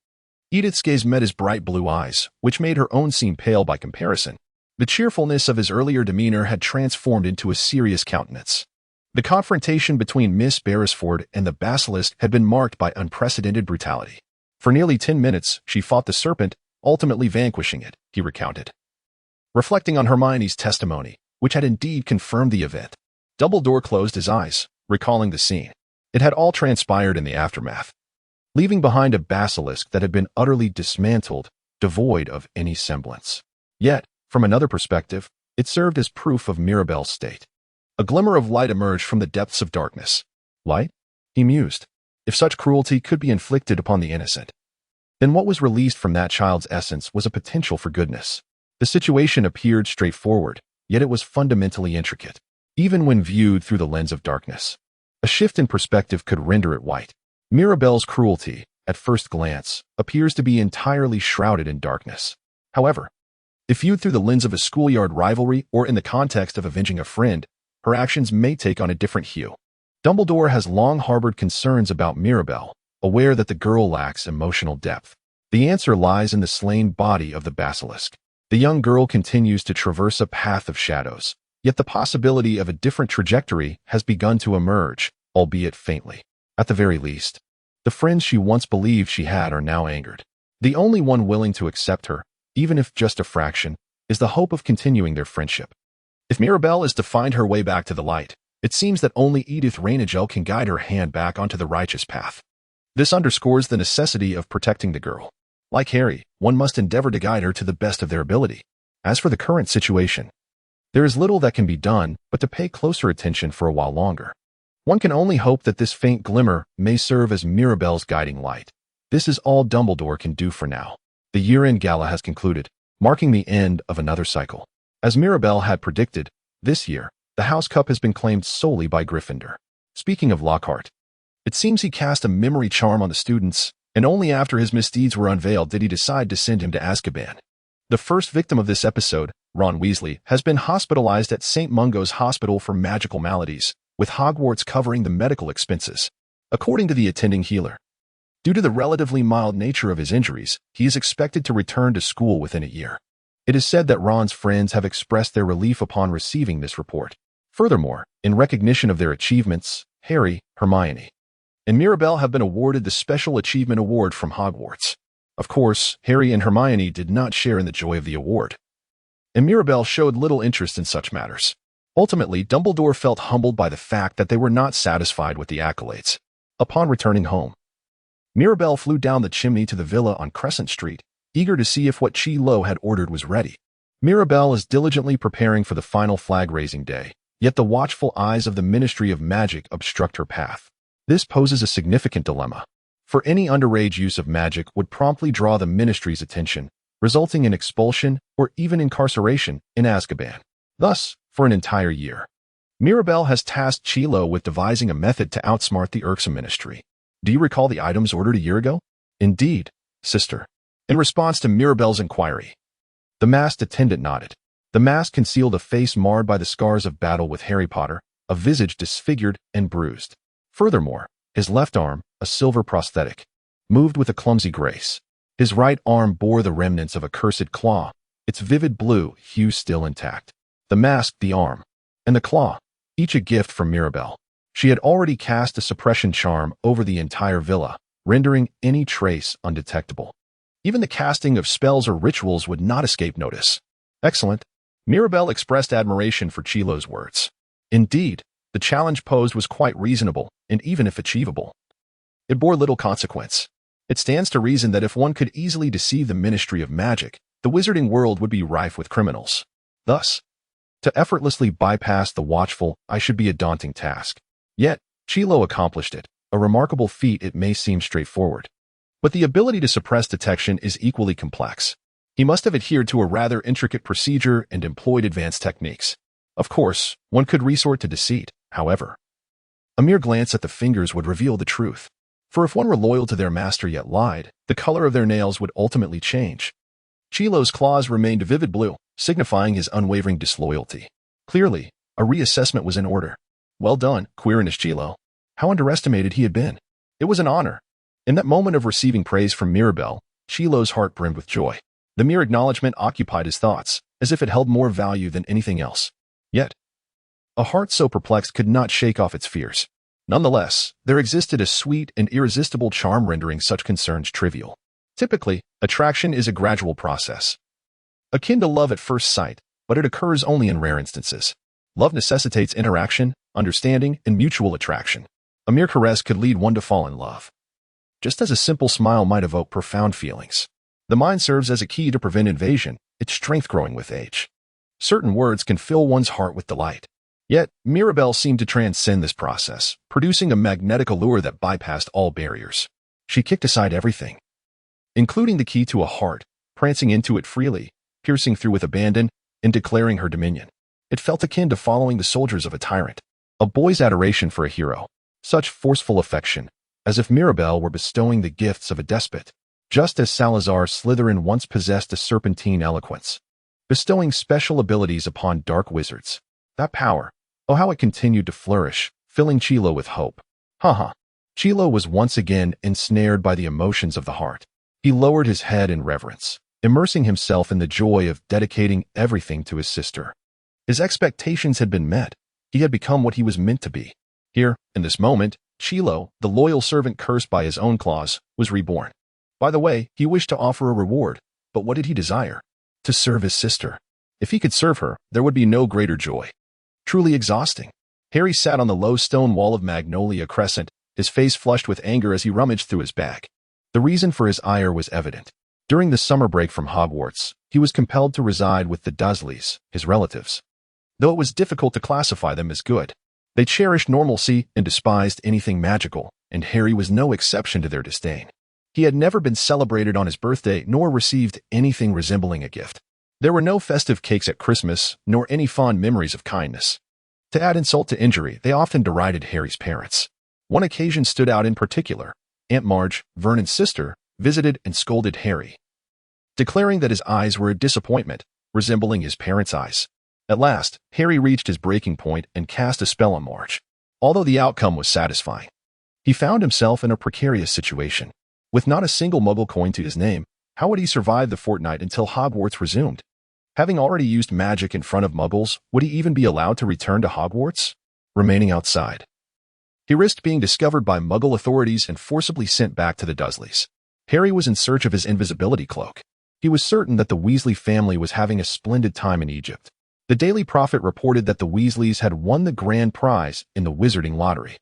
Edith's gaze met his bright blue eyes, which made her own seem pale by comparison. The cheerfulness of his earlier demeanor had transformed into a serious countenance. The confrontation between Miss Beresford and the basilisk had been marked by unprecedented brutality. For nearly 10 minutes, she fought the serpent, ultimately vanquishing it, he recounted. Reflecting on Hermione's testimony, which had indeed confirmed the event, Dumbledore closed his eyes, recalling the scene. It had all transpired in the aftermath, leaving behind a basilisk that had been utterly dismantled, devoid of any semblance. Yet, from another perspective, it served as proof of Mirabelle's state. A glimmer of light emerged from the depths of darkness. Light? He mused. If such cruelty could be inflicted upon the innocent, then what was released from that child's essence was a potential for goodness. The situation appeared straightforward, yet it was fundamentally intricate, even when viewed through the lens of darkness. A shift in perspective could render it white. Mirabelle's cruelty, at first glance, appears to be entirely shrouded in darkness. However, if viewed through the lens of a schoolyard rivalry or in the context of avenging a friend, her actions may take on a different hue. Dumbledore has long harbored concerns about Mirabelle, aware that the girl lacks emotional depth. The answer lies in the slain body of the basilisk. The young girl continues to traverse a path of shadows, yet the possibility of a different trajectory has begun to emerge, albeit faintly. At the very least, the friends she once believed she had are now angered. The only one willing to accept her, even if just a fraction, is the hope of continuing their friendship. If Mirabelle is to find her way back to the light, it seems that only Edith Reynagel can guide her hand back onto the righteous path. This underscores the necessity of protecting the girl. Like Harry, one must endeavor to guide her to the best of their ability. As for the current situation, there is little that can be done but to pay closer attention for a while longer. One can only hope that this faint glimmer may serve as Mirabelle's guiding light. This is all Dumbledore can do for now. The year-end gala has concluded, marking the end of another cycle. As Mirabelle had predicted, this year, The House Cup has been claimed solely by Gryffindor. Speaking of Lockhart, it seems he cast a memory charm on the students, and only after his misdeeds were unveiled did he decide to send him to Azkaban. The first victim of this episode, Ron Weasley, has been hospitalized at St. Mungo's Hospital for Magical Maladies, with Hogwarts covering the medical expenses. According to the attending healer, due to the relatively mild nature of his injuries, he is expected to return to school within a year. It is said that Ron's friends have expressed their relief upon receiving this report. Furthermore, in recognition of their achievements, Harry, Hermione, and Mirabelle have been awarded the Special Achievement Award from Hogwarts. Of course, Harry and Hermione did not share in the joy of the award, and Mirabelle showed little interest in such matters. Ultimately, Dumbledore felt humbled by the fact that they were not satisfied with the accolades. Upon returning home, Mirabelle flew down the chimney to the villa on Crescent Street, eager to see if what Chi Lo had ordered was ready. Mirabelle is diligently preparing for the final flag-raising day, yet the watchful eyes of the Ministry of Magic obstruct her path. This poses a significant dilemma, for any underage use of magic would promptly draw the Ministry's attention, resulting in expulsion or even incarceration in Azkaban. Thus, for an entire year, Mirabelle has tasked Chi Lo with devising a method to outsmart the irksome Ministry. Do you recall the items ordered a year ago? Indeed, sister. In response to Mirabelle's inquiry, the masked attendant nodded. The mask concealed a face marred by the scars of battle with Harry Potter, a visage disfigured and bruised. Furthermore, his left arm, a silver prosthetic, moved with a clumsy grace. His right arm bore the remnants of a cursed claw, its vivid blue hue still intact. The mask, the arm, and the claw, each a gift from Mirabelle. She had already cast a suppression charm over the entire villa, rendering any trace undetectable. Even the casting of spells or rituals would not escape notice. Excellent. Mirabelle expressed admiration for Chi Lo's words. Indeed, the challenge posed was quite reasonable, and even if achievable, it bore little consequence. It stands to reason that if one could easily deceive the Ministry of Magic, the wizarding world would be rife with criminals. Thus, to effortlessly bypass the watchful eye should be a daunting task. Yet, Chi Lo accomplished it, a remarkable feat. It may seem straightforward, but the ability to suppress detection is equally complex. He must have adhered to a rather intricate procedure and employed advanced techniques. Of course, one could resort to deceit, however. A mere glance at the fingers would reveal the truth. For if one were loyal to their master yet lied, the color of their nails would ultimately change. Chi Lo's claws remained vivid blue, signifying his unwavering disloyalty. Clearly, a reassessment was in order. Well done, Quirinus Chi Lo. How underestimated he had been. It was an honor. In that moment of receiving praise from Mirabelle, Chi Lo's heart brimmed with joy. The mere acknowledgement occupied his thoughts, as if it held more value than anything else. Yet, a heart so perplexed could not shake off its fears. Nonetheless, there existed a sweet and irresistible charm rendering such concerns trivial. Typically, attraction is a gradual process, akin to love at first sight, but it occurs only in rare instances. Love necessitates interaction, understanding, and mutual attraction. A mere caress could lead one to fall in love, just as a simple smile might evoke profound feelings. The mind serves as a key to prevent invasion, its strength growing with age. Certain words can fill one's heart with delight. Yet, Mirabelle seemed to transcend this process, producing a magnetic allure that bypassed all barriers. She kicked aside everything, including the key to a heart, prancing into it freely, piercing through with abandon, and declaring her dominion. It felt akin to following the soldiers of a tyrant, a boy's adoration for a hero. Such forceful affection, as if Mirabelle were bestowing the gifts of a despot, just as Salazar Slytherin once possessed a serpentine eloquence, bestowing special abilities upon dark wizards. That power, oh how it continued to flourish, filling Chi Lo with hope. Chi Lo was once again ensnared by the emotions of the heart. He lowered his head in reverence, immersing himself in the joy of dedicating everything to his sister. His expectations had been met. He had become what he was meant to be. Here, in this moment, Chi Lo, the loyal servant cursed by his own claws, was reborn. By the way, he wished to offer a reward, but what did he desire? To serve his sister. If he could serve her, there would be no greater joy. Truly exhausting. Harry sat on the low stone wall of Magnolia Crescent, his face flushed with anger as he rummaged through his bag. The reason for his ire was evident. During the summer break from Hogwarts, he was compelled to reside with the Dursleys, his relatives. Though it was difficult to classify them as good, they cherished normalcy and despised anything magical, and Harry was no exception to their disdain. He had never been celebrated on his birthday nor received anything resembling a gift. There were no festive cakes at Christmas, nor any fond memories of kindness. To add insult to injury, they often derided Harry's parents. One occasion stood out in particular. Aunt Marge, Vernon's sister, visited and scolded Harry, declaring that his eyes were a disappointment, resembling his parents' eyes. At last, Harry reached his breaking point and cast a spell on Marge. Although the outcome was satisfying, he found himself in a precarious situation. With not a single Muggle coin to his name, how would he survive the fortnight until Hogwarts resumed? Having already used magic in front of Muggles, would he even be allowed to return to Hogwarts? Remaining outside, he risked being discovered by Muggle authorities and forcibly sent back to the Dursleys. Harry was in search of his invisibility cloak. He was certain that the Weasley family was having a splendid time in Egypt. The Daily Prophet reported that the Weasleys had won the grand prize in the wizarding lottery.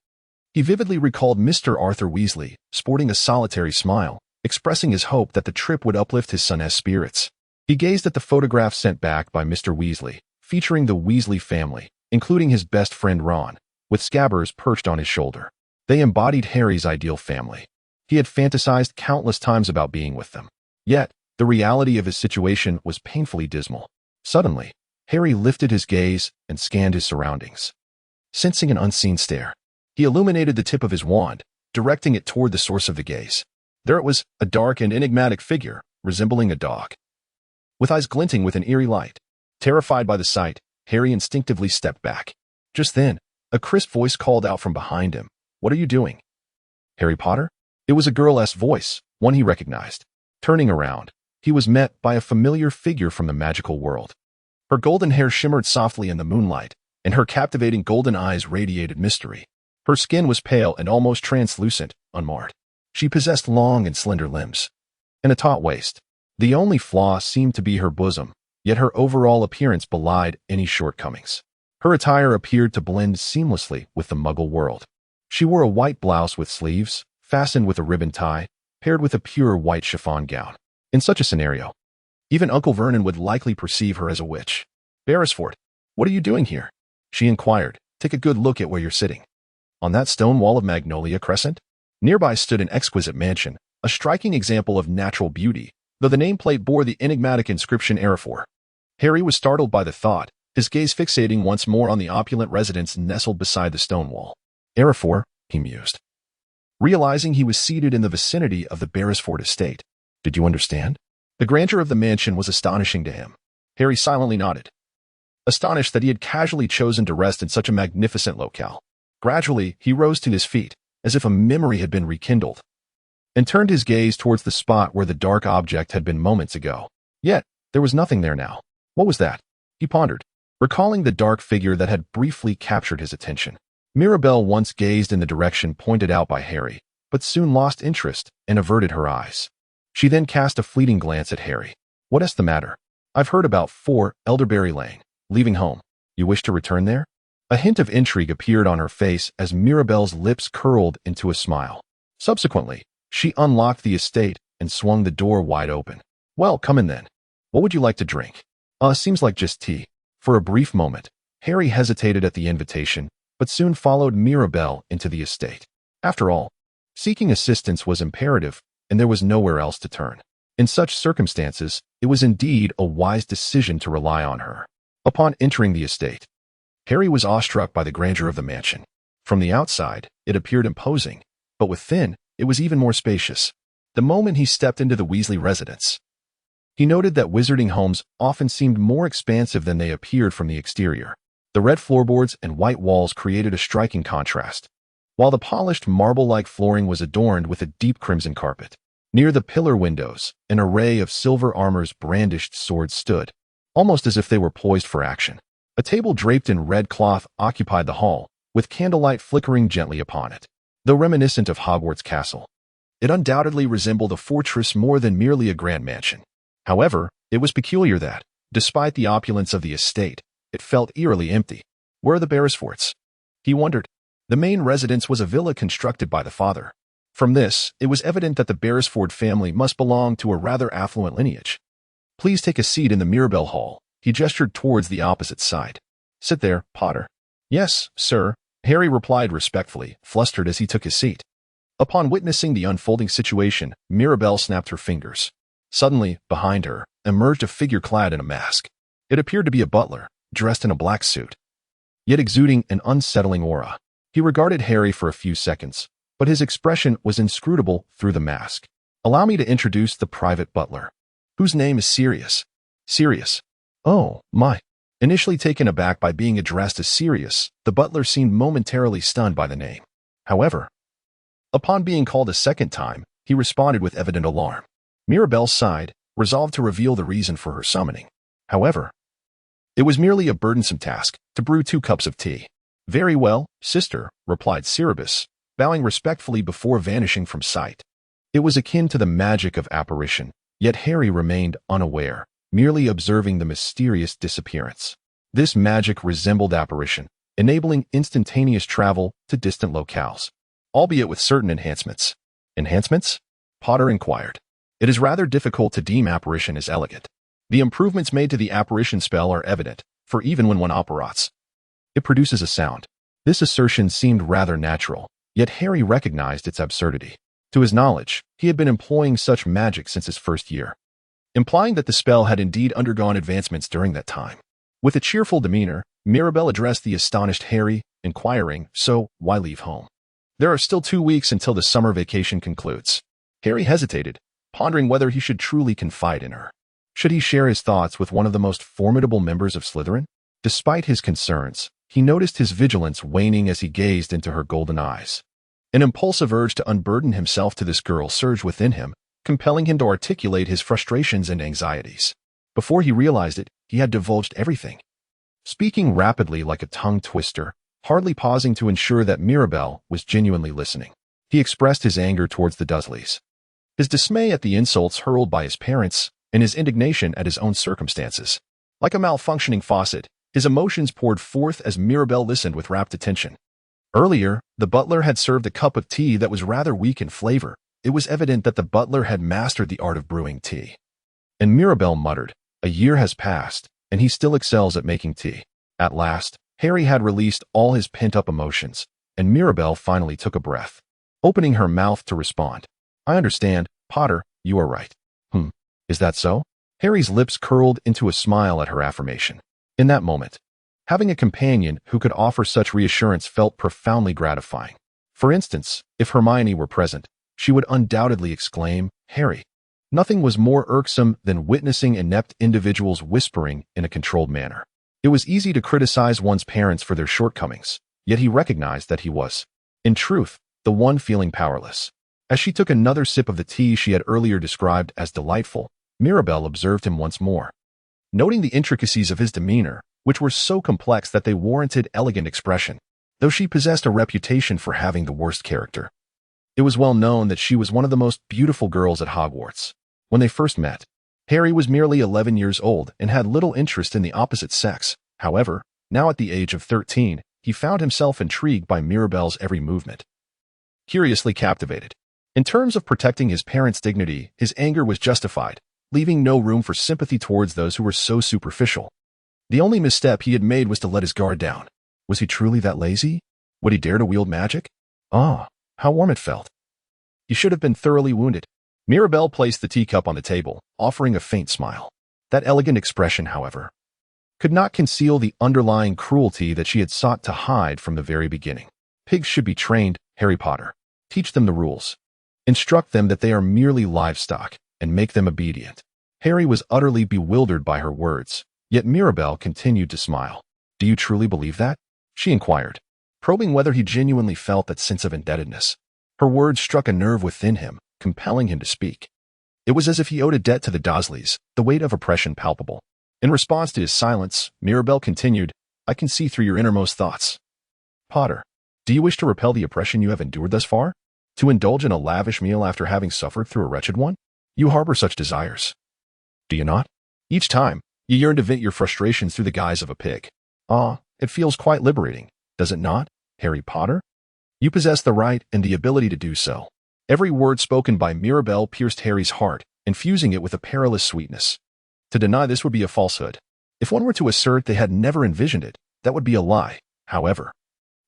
He vividly recalled Mr. Arthur Weasley, sporting a solitary smile, expressing his hope that the trip would uplift his son's spirits. He gazed at the photograph sent back by Mr. Weasley, featuring the Weasley family, including his best friend Ron, with Scabbers perched on his shoulder. They embodied Harry's ideal family. He had fantasized countless times about being with them. Yet, the reality of his situation was painfully dismal. Suddenly, Harry lifted his gaze and scanned his surroundings. Sensing an unseen stare, he illuminated the tip of his wand, directing it toward the source of the gaze. There it was, a dark and enigmatic figure, resembling a dog, with eyes glinting with an eerie light. Terrified by the sight, Harry instinctively stepped back. Just then, a crisp voice called out from behind him, "What are you doing, Harry Potter?" It was a girl's voice, one he recognized. Turning around, he was met by a familiar figure from the magical world. Her golden hair shimmered softly in the moonlight, and her captivating golden eyes radiated mystery. Her skin was pale and almost translucent, unmarred. She possessed long and slender limbs and a taut waist. The only flaw seemed to be her bosom, yet her overall appearance belied any shortcomings. Her attire appeared to blend seamlessly with the Muggle world. She wore a white blouse with sleeves, fastened with a ribbon tie, paired with a pure white chiffon gown. In such a scenario, even Uncle Vernon would likely perceive her as a witch. "Beresford, what are you doing here?" she inquired. "Take a good look at where you're sitting." On that stone wall of Magnolia Crescent, nearby stood an exquisite mansion, a striking example of natural beauty, though the nameplate bore the enigmatic inscription Erefor. Harry was startled by the thought, his gaze fixating once more on the opulent residence nestled beside the stone wall. Erefor, he mused, realizing he was seated in the vicinity of the Beresford estate. Did you understand? The grandeur of the mansion was astonishing to him. Harry silently nodded, astonished that he had casually chosen to rest in such a magnificent locale. Gradually, he rose to his feet, as if a memory had been rekindled, and turned his gaze towards the spot where the dark object had been moments ago. Yet, there was nothing there now. What was that? He pondered, recalling the dark figure that had briefly captured his attention. Mirabelle once gazed in the direction pointed out by Harry, but soon lost interest and averted her eyes. She then cast a fleeting glance at Harry. "What is the matter?" "I've heard about 4 Elderberry Lane. Leaving home. You wish to return there?" A hint of intrigue appeared on her face as Mirabelle's lips curled into a smile. Subsequently, she unlocked the estate and swung the door wide open. "Well, come in then. What would you like to drink?" Seems like just tea." For a brief moment, Harry hesitated at the invitation, but soon followed Mirabelle into the estate. After all, seeking assistance was imperative, and there was nowhere else to turn. In such circumstances, it was indeed a wise decision to rely on her. Upon entering the estate, Harry was awestruck by the grandeur of the mansion. From the outside, it appeared imposing, but within, it was even more spacious. The moment he stepped into the Weasley residence, he noted that wizarding homes often seemed more expansive than they appeared from the exterior. The red floorboards and white walls created a striking contrast, while the polished marble-like flooring was adorned with a deep crimson carpet. Near the pillar windows, an array of silver armor's brandished swords stood, almost as if they were poised for action. A table draped in red cloth occupied the hall, with candlelight flickering gently upon it. Though reminiscent of Hogwarts Castle, it undoubtedly resembled a fortress more than merely a grand mansion. However, it was peculiar that, despite the opulence of the estate, it felt eerily empty. Where are the Beresfords? He wondered. The main residence was a villa constructed by the father. From this, it was evident that the Beresford family must belong to a rather affluent lineage. "Please take a seat in the Mirabelle Hall." He gestured towards the opposite side. "Sit there, Potter." "Yes, sir," Harry replied respectfully, flustered as he took his seat. Upon witnessing the unfolding situation, Mirabelle snapped her fingers. Suddenly, behind her, emerged a figure clad in a mask. It appeared to be a butler, dressed in a black suit. yet exuding an unsettling aura. He regarded Harry for a few seconds, but his expression was inscrutable through the mask. "Allow me to introduce the private butler, whose name is Sirius." "Sirius? Oh, my." Initially taken aback by being addressed as Sirius, the butler seemed momentarily stunned by the name. However, upon being called a second time, he responded with evident alarm. Mirabelle sighed, resolved to reveal the reason for her summoning. However, it was merely a burdensome task to brew 2 cups of tea. "Very well, sister," replied Sirius, bowing respectfully before vanishing from sight. It was akin to the magic of apparition, yet Harry remained unaware, merely observing the mysterious disappearance. This magic resembled apparition, enabling instantaneous travel to distant locales, albeit with certain enhancements. "Enhancements?" Potter inquired. "It is rather difficult to deem apparition as elegant. The improvements made to the apparition spell are evident, for even when one operates, it produces a sound." This assertion seemed rather natural, yet Harry recognized its absurdity. To his knowledge, he had been employing such magic since his first year, implying that the spell had indeed undergone advancements during that time. With a cheerful demeanor, Mirabelle addressed the astonished Harry, inquiring, "So, why leave home?" "There are still 2 weeks until the summer vacation concludes." Harry hesitated, pondering whether he should truly confide in her. Should he share his thoughts with one of the most formidable members of Slytherin? Despite his concerns, he noticed his vigilance waning as he gazed into her golden eyes. An impulsive urge to unburden himself to this girl surged within him, compelling him to articulate his frustrations and anxieties. Before he realized it, he had divulged everything. Speaking rapidly like a tongue twister, hardly pausing to ensure that Mirabelle was genuinely listening. He expressed his anger towards the Dursleys, his dismay at the insults hurled by his parents, and his indignation at his own circumstances. Like a malfunctioning faucet, his emotions poured forth as Mirabelle listened with rapt attention. Earlier, the butler had served a cup of tea that was rather weak in flavor. It was evident that the butler had mastered the art of brewing tea. And Mirabelle muttered, "A year has passed, and he still excels at making tea." At last, Harry had released all his pent-up emotions, and Mirabelle finally took a breath, opening her mouth to respond. "I understand, Potter, you are right." Is that so?" Harry's lips curled into a smile at her affirmation. In that moment, having a companion who could offer such reassurance felt profoundly gratifying. For instance, if Hermione were present, she would undoubtedly exclaim, "Harry." Nothing was more irksome than witnessing inept individuals whispering in a controlled manner. It was easy to criticize one's parents for their shortcomings, yet he recognized that he was, in truth, the one feeling powerless. As she took another sip of the tea she had earlier described as delightful, Mirabelle observed him once more, noting the intricacies of his demeanor, which were so complex that they warranted elegant expression. Though she possessed a reputation for having the worst character, it was well known that she was one of the most beautiful girls at Hogwarts. When they first met, Harry was merely 11 years old and had little interest in the opposite sex. However, now at the age of 13, he found himself intrigued by Mirabelle's every movement, curiously captivated. In terms of protecting his parents' dignity, his anger was justified, leaving no room for sympathy towards those who were so superficial. The only misstep he had made was to let his guard down. Was he truly that lazy? Would he dare to wield magic? Ah, how warm it felt. He should have been thoroughly wounded. Mirabelle placed the teacup on the table, offering a faint smile. That elegant expression, however, could not conceal the underlying cruelty that she had sought to hide from the very beginning. Pigs should be trained, Harry Potter. Teach them the rules. Instruct them that they are merely livestock, and make them obedient. Harry was utterly bewildered by her words, yet Mirabelle continued to smile. "Do you truly believe that?" she inquired, probing whether he genuinely felt that sense of indebtedness. Her words struck a nerve within him, compelling him to speak. It was as if he owed a debt to the Dursleys, the weight of oppression palpable. In response to his silence, Mirabelle continued, "I can see through your innermost thoughts. Potter, do you wish to repel the oppression you have endured thus far? To indulge in a lavish meal after having suffered through a wretched one? You harbor such desires, do you not? Each time, you yearn to vent your frustrations through the guise of a pig. Ah, it feels quite liberating, does it not, Harry Potter? You possess the right and the ability to do so." Every word spoken by Mirabelle pierced Harry's heart, infusing it with a perilous sweetness. To deny this would be a falsehood. If one were to assert they had never envisioned it, that would be a lie. However,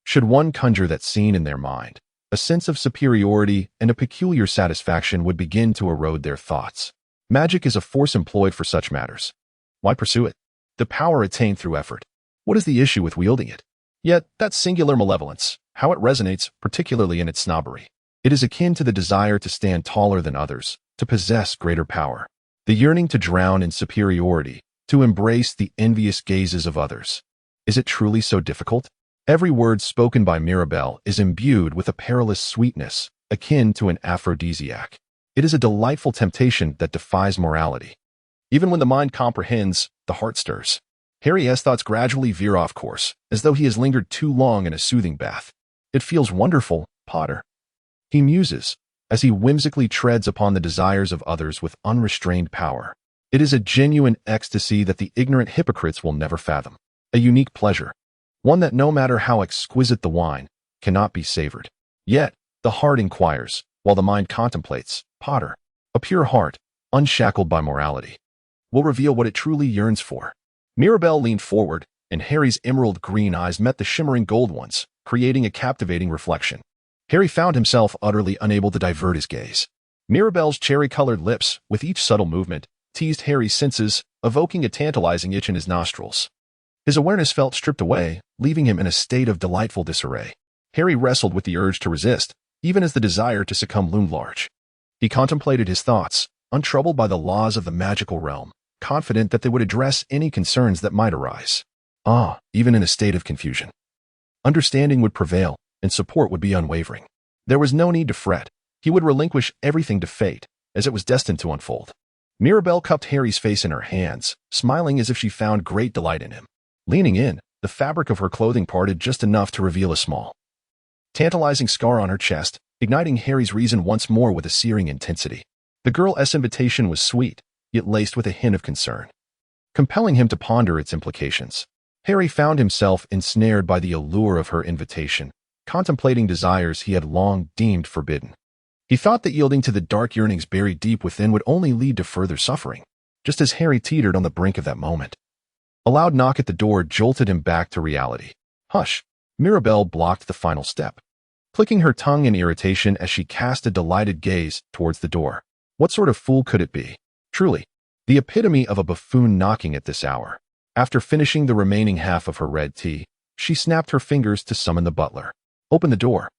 should one conjure that scene in their mind, a sense of superiority and a peculiar satisfaction would begin to erode their thoughts. Magic is a force employed for such matters. Why pursue it? The power attained through effort. What is the issue with wielding it? Yet, that singular malevolence, how it resonates, particularly in its snobbery. It is akin to the desire to stand taller than others, to possess greater power. The yearning to drown in superiority, to embrace the envious gazes of others. Is it truly so difficult? Every word spoken by Mirabelle is imbued with a perilous sweetness, akin to an aphrodisiac. It is a delightful temptation that defies morality. Even when the mind comprehends, the heart stirs. Harry's thoughts gradually veer off course, as though he has lingered too long in a soothing bath. It feels wonderful, Potter. He muses, as he whimsically treads upon the desires of others with unrestrained power. It is a genuine ecstasy that the ignorant hypocrites will never fathom. A unique pleasure. One that, no matter how exquisite the wine, cannot be savored. Yet, the heart inquires, while the mind contemplates. Potter, a pure heart, unshackled by morality, will reveal what it truly yearns for. Mirabelle leaned forward, and Harry's emerald green eyes met the shimmering gold ones, creating a captivating reflection. Harry found himself utterly unable to divert his gaze. Mirabelle's cherry-colored lips, with each subtle movement, teased Harry's senses, evoking a tantalizing itch in his nostrils. His awareness felt stripped away, leaving him in a state of delightful disarray. Harry wrestled with the urge to resist, even as the desire to succumb loomed large. He contemplated his thoughts, untroubled by the laws of the magical realm, confident that they would address any concerns that might arise. Even in a state of confusion. Understanding would prevail, and support would be unwavering. There was no need to fret. He would relinquish everything to fate, as it was destined to unfold. Mirabelle cupped Harry's face in her hands, smiling as if she found great delight in him. Leaning in, the fabric of her clothing parted just enough to reveal a small, tantalizing scar on her chest, igniting Harry's reason once more with a searing intensity. The girl's invitation was sweet, yet laced with a hint of concern, compelling him to ponder its implications. Harry found himself ensnared by the allure of her invitation, contemplating desires he had long deemed forbidden. He thought that yielding to the dark yearnings buried deep within would only lead to further suffering, just as Harry teetered on the brink of that moment. A loud knock at the door jolted him back to reality. Hush! Mirabelle blocked the final step, clicking her tongue in irritation as she cast a delighted gaze towards the door. What sort of fool could it be? Truly, the epitome of a buffoon knocking at this hour. After finishing the remaining half of her red tea, she snapped her fingers to summon the butler. Open the door.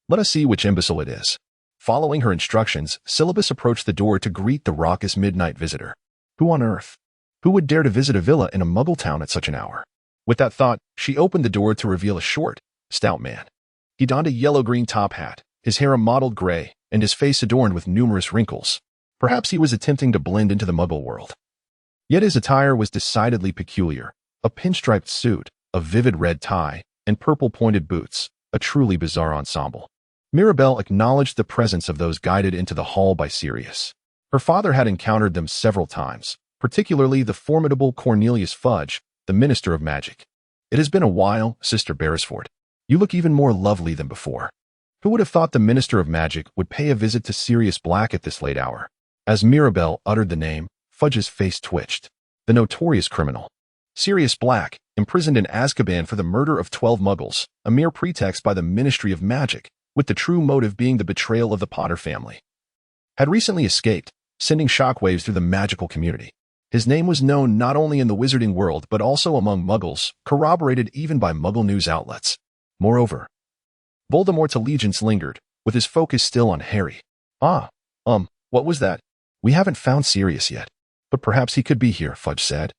Let us see which imbecile it is. Following her instructions, Syllabus approached the door to greet the raucous midnight visitor. Who on earth? Who would dare to visit a villa in a muggle town at such an hour? With that thought, she opened the door to reveal a short, stout man. He donned a yellow-green top hat, his hair a mottled gray, and his face adorned with numerous wrinkles. Perhaps he was attempting to blend into the muggle world. Yet his attire was decidedly peculiar. A pinstriped suit, a vivid red tie, and purple-pointed boots, a truly bizarre ensemble. Mirabelle acknowledged the presence of those guided into the hall by Sirius. Her father had encountered them several times, particularly the formidable Cornelius Fudge, the Minister of Magic. It has been a while, Sister Beresford. You look even more lovely than before. Who would have thought the Minister of Magic would pay a visit to Sirius Black at this late hour? As Mirabelle uttered the name, Fudge's face twitched. The notorious criminal. Sirius Black, imprisoned in Azkaban for the murder of 12 muggles, a mere pretext by the Ministry of Magic, with the true motive being the betrayal of the Potter family, had recently escaped, sending shockwaves through the magical community. His name was known not only in the wizarding world but also among muggles, corroborated even by muggle news outlets. Moreover, Voldemort's allegiance lingered, with his focus still on Harry. What was that? We haven't found Sirius yet, but perhaps he could be here, Fudge said,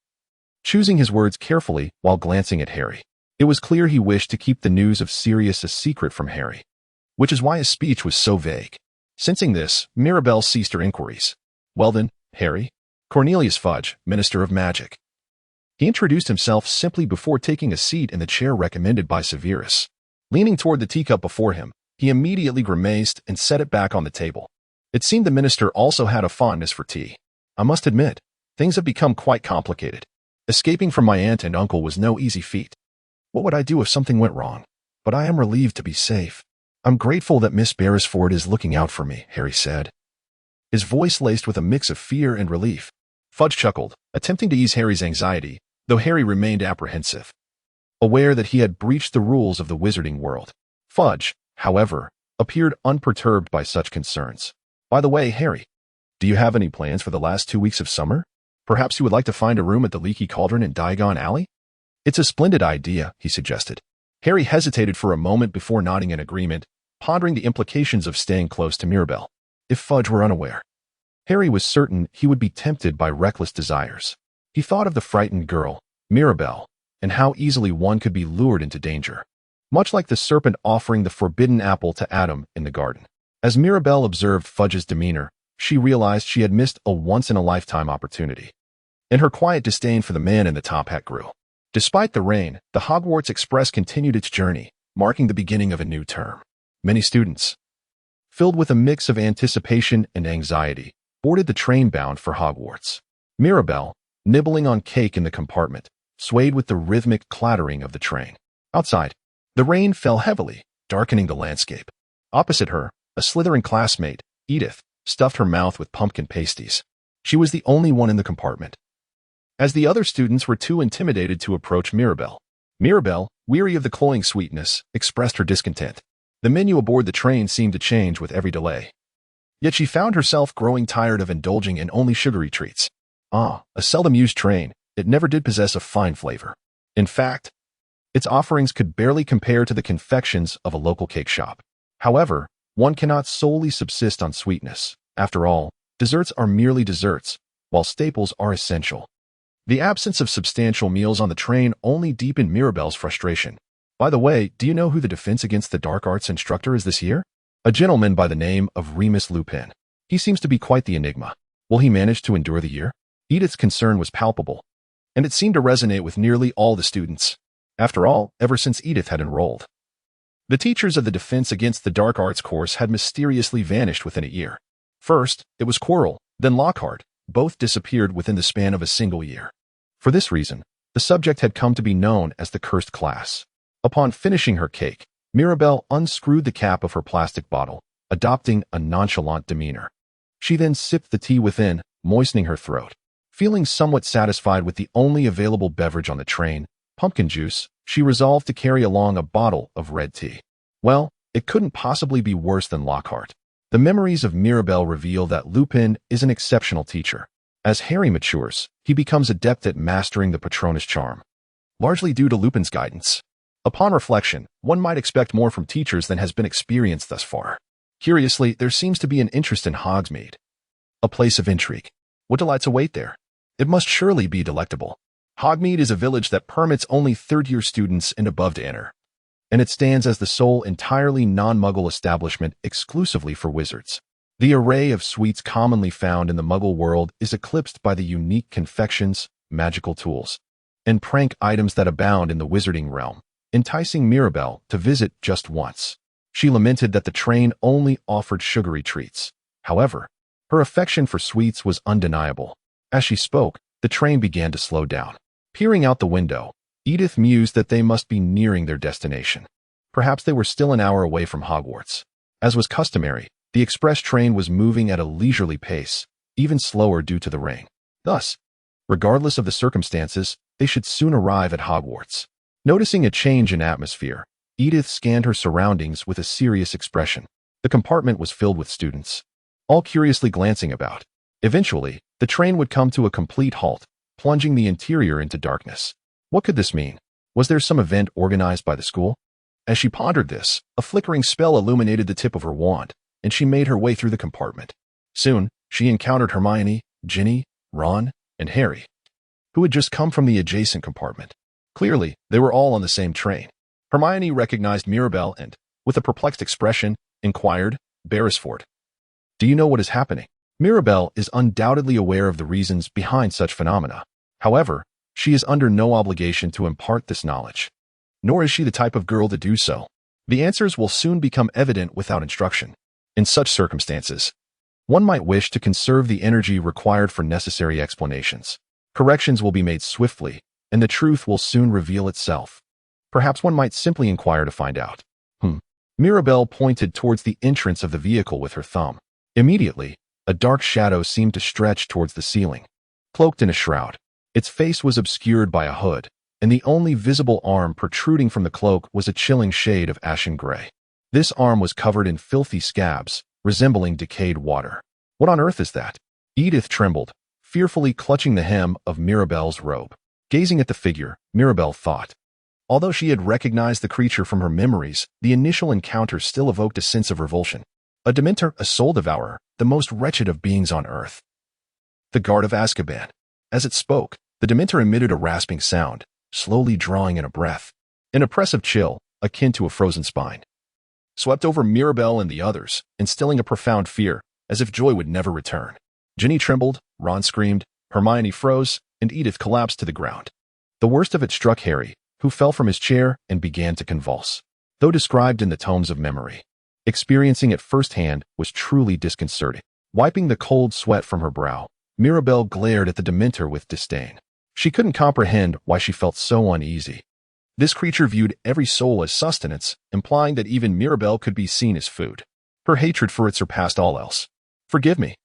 choosing his words carefully while glancing at Harry. It was clear he wished to keep the news of Sirius a secret from Harry, which is why his speech was so vague. Sensing this, Mirabelle ceased her inquiries. Well then, Harry? Cornelius Fudge, Minister of Magic. He introduced himself simply before taking a seat in the chair recommended by Severus. Leaning toward the teacup before him, he immediately grimaced and set it back on the table. It seemed the minister also had a fondness for tea. I must admit, things have become quite complicated. Escaping from my aunt and uncle was no easy feat. What would I do if something went wrong? But I am relieved to be safe. I'm grateful that Miss Beresford is looking out for me, Harry said, his voice laced with a mix of fear and relief. Fudge chuckled, attempting to ease Harry's anxiety, though Harry remained apprehensive, aware that he had breached the rules of the wizarding world. Fudge, however, appeared unperturbed by such concerns. By the way, Harry, do you have any plans for the last 2 weeks of summer? Perhaps you would like to find a room at the Leaky Cauldron in Diagon Alley? It's a splendid idea, he suggested. Harry hesitated for a moment before nodding in agreement, pondering the implications of staying close to Mirabel. If Fudge were unaware, Harry was certain he would be tempted by reckless desires. He thought of the frightened girl, Mirabel, and how easily one could be lured into danger. Much like the serpent offering the forbidden apple to Adam in the garden. As Mirabel observed Fudge's demeanor, she realized she had missed a once-in-a-lifetime opportunity. And her quiet disdain for the man in the top hat grew. Despite the rain, the Hogwarts Express continued its journey, marking the beginning of a new term. Many students, filled with a mix of anticipation and anxiety, boarded the train bound for Hogwarts. Mirabel, nibbling on cake in the compartment, swayed with the rhythmic clattering of the train. Outside, the rain fell heavily, darkening the landscape. Opposite her, a Slytherin classmate, Edith, stuffed her mouth with pumpkin pasties. She was the only one in the compartment, as the other students were too intimidated to approach Mirabel. Mirabel, weary of the cloying sweetness, expressed her discontent. The menu aboard the train seemed to change with every delay. Yet she found herself growing tired of indulging in only sugary treats. A seldom used train, it never did possess a fine flavor. In fact, its offerings could barely compare to the confections of a local cake shop. However, one cannot solely subsist on sweetness. After all, desserts are merely desserts, while staples are essential. The absence of substantial meals on the train only deepened Mirabel's frustration. By the way, do you know who the Defense Against the Dark Arts instructor is this year? A gentleman by the name of Remus Lupin. He seems to be quite the enigma. Will he manage to endure the year? Edith's concern was palpable, and it seemed to resonate with nearly all the students. After all, ever since Edith had enrolled, the teachers of the Defense Against the Dark Arts course had mysteriously vanished within a year. First, it was Quirrell, then Lockhart. Both disappeared within the span of a single year. For this reason, the subject had come to be known as the cursed class. Upon finishing her cake, Mirabel unscrewed the cap of her plastic bottle, adopting a nonchalant demeanor. She then sipped the tea within, moistening her throat. Feeling somewhat satisfied with the only available beverage on the train, pumpkin juice, she resolved to carry along a bottle of red tea. Well, it couldn't possibly be worse than Lockhart. The memories of Mirabel reveal that Lupin is an exceptional teacher. As Harry matures, he becomes adept at mastering the Patronus charm, largely due to Lupin's guidance. Upon reflection, one might expect more from teachers than has been experienced thus far. Curiously, there seems to be an interest in Hogsmeade, a place of intrigue. What delights await there? It must surely be delectable. Hogsmeade is a village that permits only third-year students and above to enter, and it stands as the sole entirely non-Muggle establishment exclusively for wizards. The array of sweets commonly found in the Muggle world is eclipsed by the unique confections, magical tools, and prank items that abound in the wizarding realm, enticing Mirabel to visit just once. She lamented that the train only offered sugary treats. However, her affection for sweets was undeniable. As she spoke, the train began to slow down. Peering out the window, Edith mused that they must be nearing their destination. Perhaps they were still an hour away from Hogwarts. As was customary, the express train was moving at a leisurely pace, even slower due to the rain. Thus, regardless of the circumstances, they should soon arrive at Hogwarts. Noticing a change in atmosphere, Edith scanned her surroundings with a serious expression. The compartment was filled with students, all curiously glancing about. Eventually, the train would come to a complete halt, plunging the interior into darkness. What could this mean? Was there some event organized by the school? As she pondered this, a flickering spell illuminated the tip of her wand, and she made her way through the compartment. Soon, she encountered Hermione, Ginny, Ron, and Harry, who had just come from the adjacent compartment. Clearly, they were all on the same train. Hermione recognized Mirabel and, with a perplexed expression, inquired, "Beresford, do you know what is happening?" Mirabel is undoubtedly aware of the reasons behind such phenomena. However, she is under no obligation to impart this knowledge. Nor is she the type of girl to do so. The answers will soon become evident without instruction. In such circumstances, one might wish to conserve the energy required for necessary explanations. Corrections will be made swiftly, and the truth will soon reveal itself. Perhaps one might simply inquire to find out. Mirabel pointed towards the entrance of the vehicle with her thumb. Immediately, a dark shadow seemed to stretch towards the ceiling, cloaked in a shroud. Its face was obscured by a hood, and the only visible arm protruding from the cloak was a chilling shade of ashen gray. This arm was covered in filthy scabs, resembling decayed water. What on earth is that? Edith trembled, fearfully clutching the hem of Mirabel's robe. Gazing at the figure, Mirabel thought, Although she had recognized the creature from her memories, the initial encounter still evoked a sense of revulsion. A Dementor, a soul devourer, the most wretched of beings on earth. The Guard of Azkaban. As it spoke, the Dementor emitted a rasping sound, slowly drawing in a breath. An oppressive chill, akin to a frozen spine, swept over Mirabelle and the others, instilling a profound fear, as if joy would never return. Ginny trembled, Ron screamed, Hermione froze, and Edith collapsed to the ground. The worst of it struck Harry, who fell from his chair and began to convulse. Though described in the tomes of memory, experiencing it firsthand was truly disconcerting. Wiping the cold sweat from her brow, Mirabelle glared at the Dementor with disdain. She couldn't comprehend why she felt so uneasy. This creature viewed every soul as sustenance, implying that even Mirabelle could be seen as food. Her hatred for it surpassed all else. Forgive me.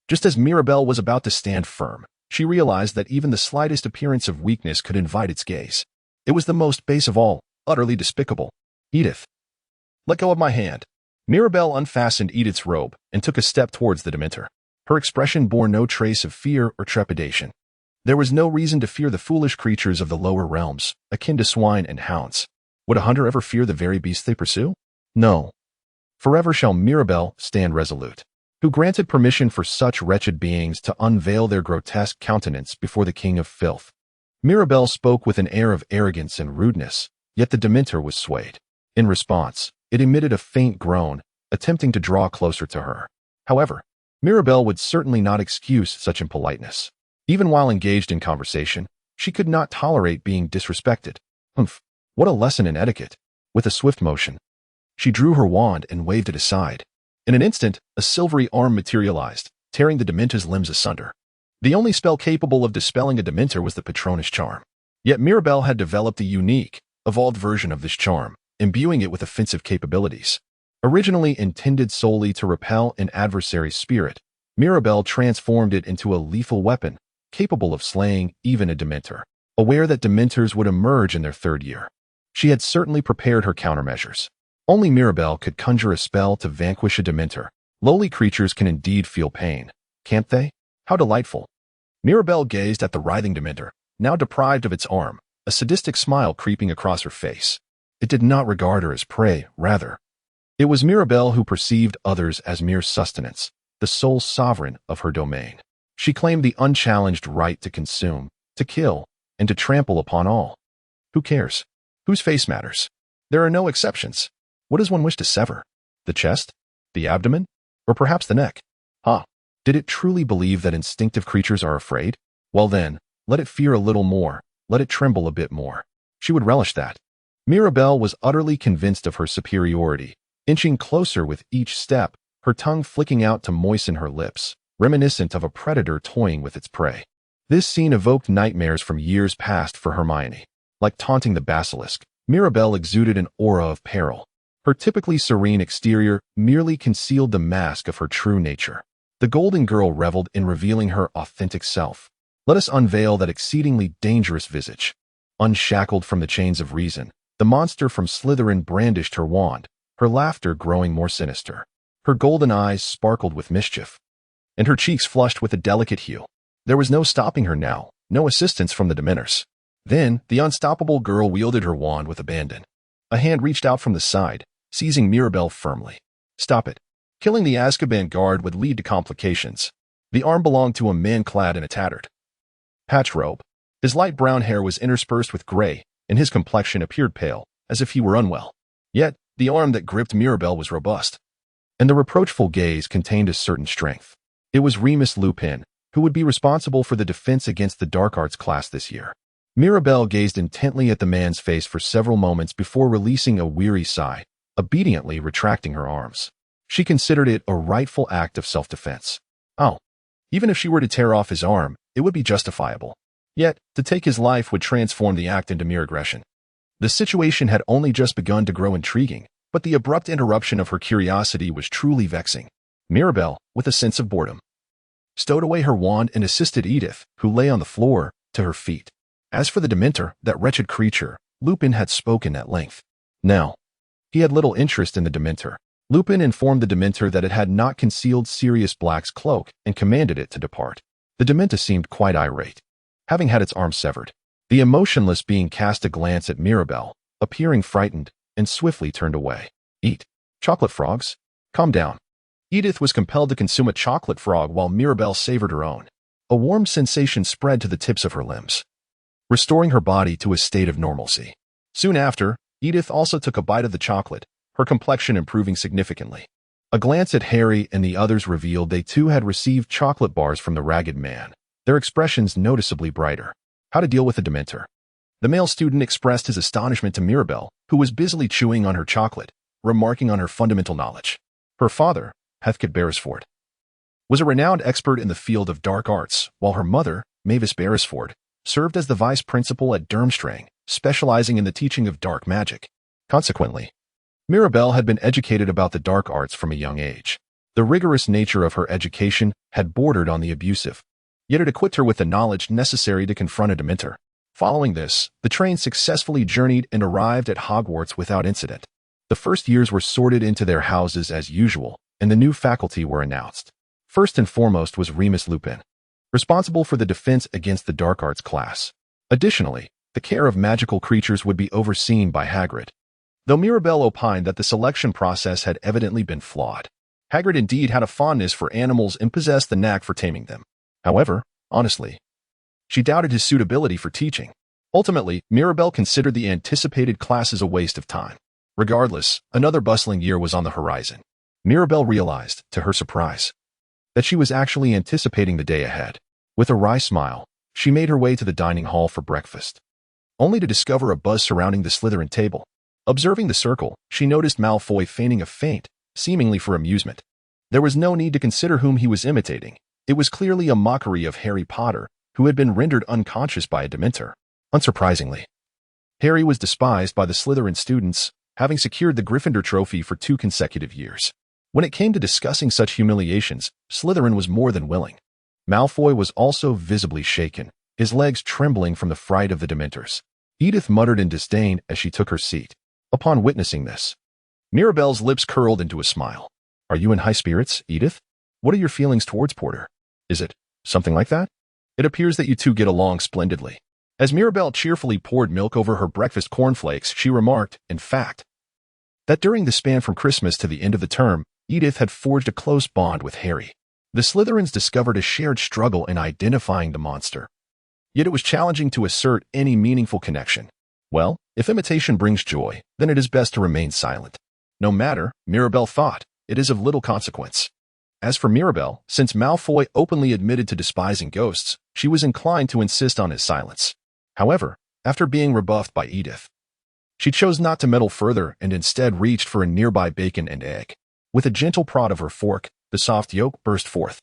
Just as Mirabelle was about to stand firm, she realized that even the slightest appearance of weakness could invite its gaze. It was the most base of all, utterly despicable. Edith. Let go of my hand. Mirabelle unfastened Edith's robe and took a step towards the Dementor. Her expression bore no trace of fear or trepidation. There was no reason to fear the foolish creatures of the lower realms, akin to swine and hounds. Would a hunter ever fear the very beasts they pursue? No. Forever shall Mirabelle stand resolute, who granted permission for such wretched beings to unveil their grotesque countenance before the king of filth. Mirabelle spoke with an air of arrogance and rudeness, yet the Dementor was swayed. In response, it emitted a faint groan, attempting to draw closer to her. However, Mirabelle would certainly not excuse such impoliteness. Even while engaged in conversation, she could not tolerate being disrespected. Humph, what a lesson in etiquette. With a swift motion, she drew her wand and waved it aside. In an instant, a silvery arm materialized, tearing the Dementor's limbs asunder. The only spell capable of dispelling a Dementor was the Patronus charm. Yet Mirabelle had developed a unique, evolved version of this charm, imbuing it with offensive capabilities. Originally intended solely to repel an adversary's spirit, Mirabelle transformed it into a lethal weapon, capable of slaying even a Dementor. Aware that Dementors would emerge in their third year, she had certainly prepared her countermeasures. Only Mirabelle could conjure a spell to vanquish a Dementor. Lowly creatures can indeed feel pain, can't they? How delightful. Mirabelle gazed at the writhing Dementor, now deprived of its arm, a sadistic smile creeping across her face. It did not regard her as prey, rather. It was Mirabelle who perceived others as mere sustenance, the sole sovereign of her domain. She claimed the unchallenged right to consume, to kill, and to trample upon all. Who cares? Whose face matters? There are no exceptions. What does one wish to sever? The chest? The abdomen? Or perhaps the neck? Did it truly believe that instinctive creatures are afraid? Well then, let it fear a little more, let it tremble a bit more. She would relish that. Mirabelle was utterly convinced of her superiority, inching closer with each step, her tongue flicking out to moisten her lips, reminiscent of a predator toying with its prey. This scene evoked nightmares from years past for Hermione. Like taunting the basilisk, Mirabelle exuded an aura of peril. Her typically serene exterior merely concealed the mask of her true nature. The Golden Girl reveled in revealing her authentic self. Let us unveil that exceedingly dangerous visage. Unshackled from the chains of reason, the monster from Slytherin brandished her wand, her laughter growing more sinister. Her golden eyes sparkled with mischief, and her cheeks flushed with a delicate hue. There was no stopping her now, no assistance from the Dementors. Then, the unstoppable girl wielded her wand with abandon. A hand reached out from the side, seizing Mirabelle firmly. Stop it. Killing the Azkaban guard would lead to complications. The arm belonged to a man clad in a tattered patch robe. His light brown hair was interspersed with gray, and his complexion appeared pale, as if he were unwell. Yet, the arm that gripped Mirabelle was robust, and the reproachful gaze contained a certain strength. It was Remus Lupin, who would be responsible for the defense against the dark arts class this year. Mirabelle gazed intently at the man's face for several moments before releasing a weary sigh, obediently retracting her arms. She considered it a rightful act of self-defense. Even if she were to tear off his arm, it would be justifiable. Yet, to take his life would transform the act into mere aggression. The situation had only just begun to grow intriguing, but the abrupt interruption of her curiosity was truly vexing. Mirabelle, with a sense of boredom, stowed away her wand and assisted Edith, who lay on the floor, to her feet. As for the Dementor, that wretched creature, Lupin had spoken at length. Now, he had little interest in the Dementor. Lupin informed the Dementor that it had not concealed Sirius Black's cloak and commanded it to depart. The Dementor seemed quite irate, having had its arm severed. The emotionless being cast a glance at Mirabelle, appearing frightened, and swiftly turned away. Eat. Chocolate frogs? Calm down. Edith was compelled to consume a chocolate frog while Mirabelle savored her own. A warm sensation spread to the tips of her limbs, restoring her body to a state of normalcy. Soon after, Edith also took a bite of the chocolate, her complexion improving significantly. A glance at Harry and the others revealed they too had received chocolate bars from the Ragged Man, their expressions noticeably brighter. How to deal with a Dementor? The male student expressed his astonishment to Mirabelle, who was busily chewing on her chocolate, remarking on her fundamental knowledge. Her father, Heathcote Beresford, was a renowned expert in the field of dark arts, while her mother, Mavis Beresford, served as the vice principal at Durmstrang, specializing in the teaching of dark magic. Consequently, Mirabelle had been educated about the dark arts from a young age. The rigorous nature of her education had bordered on the abusive, yet it equipped her with the knowledge necessary to confront a Dementor. Following this, the train successfully journeyed and arrived at Hogwarts without incident. The first years were sorted into their houses as usual, and the new faculty were announced. First and foremost was Remus Lupin, responsible for the defense against the dark arts class. Additionally, the care of magical creatures would be overseen by Hagrid. Though Mirabelle opined that the selection process had evidently been flawed, Hagrid indeed had a fondness for animals and possessed the knack for taming them. However, honestly, she doubted his suitability for teaching. Ultimately, Mirabelle considered the anticipated classes a waste of time. Regardless, another bustling year was on the horizon. Mirabelle realized, to her surprise, that she was actually anticipating the day ahead. With a wry smile, she made her way to the dining hall for breakfast, only to discover a buzz surrounding the Slytherin table. Observing the circle, she noticed Malfoy feigning a feint, seemingly for amusement. There was no need to consider whom he was imitating. It was clearly a mockery of Harry Potter, who had been rendered unconscious by a Dementor. Unsurprisingly, Harry was despised by the Slytherin students, having secured the Gryffindor trophy for 2 consecutive years. When it came to discussing such humiliations, Slytherin was more than willing. Malfoy was also visibly shaken, his legs trembling from the fright of the Dementors. Edith muttered in disdain as she took her seat. Upon witnessing this, Mirabelle's lips curled into a smile. Are you in high spirits, Edith? What are your feelings towards Porter? Is it something like that? It appears that you two get along splendidly. As Mirabelle cheerfully poured milk over her breakfast cornflakes, she remarked, in fact, that during the span from Christmas to the end of the term, Edith had forged a close bond with Harry. The Slytherins discovered a shared struggle in identifying the monster. Yet it was challenging to assert any meaningful connection. Well, if imitation brings joy, then it is best to remain silent. No matter, Mirabelle thought, it is of little consequence. As for Mirabelle, since Malfoy openly admitted to despising ghosts, she was inclined to insist on his silence. However, after being rebuffed by Edith, she chose not to meddle further and instead reached for a nearby bacon and egg. With a gentle prod of her fork, the soft yolk burst forth,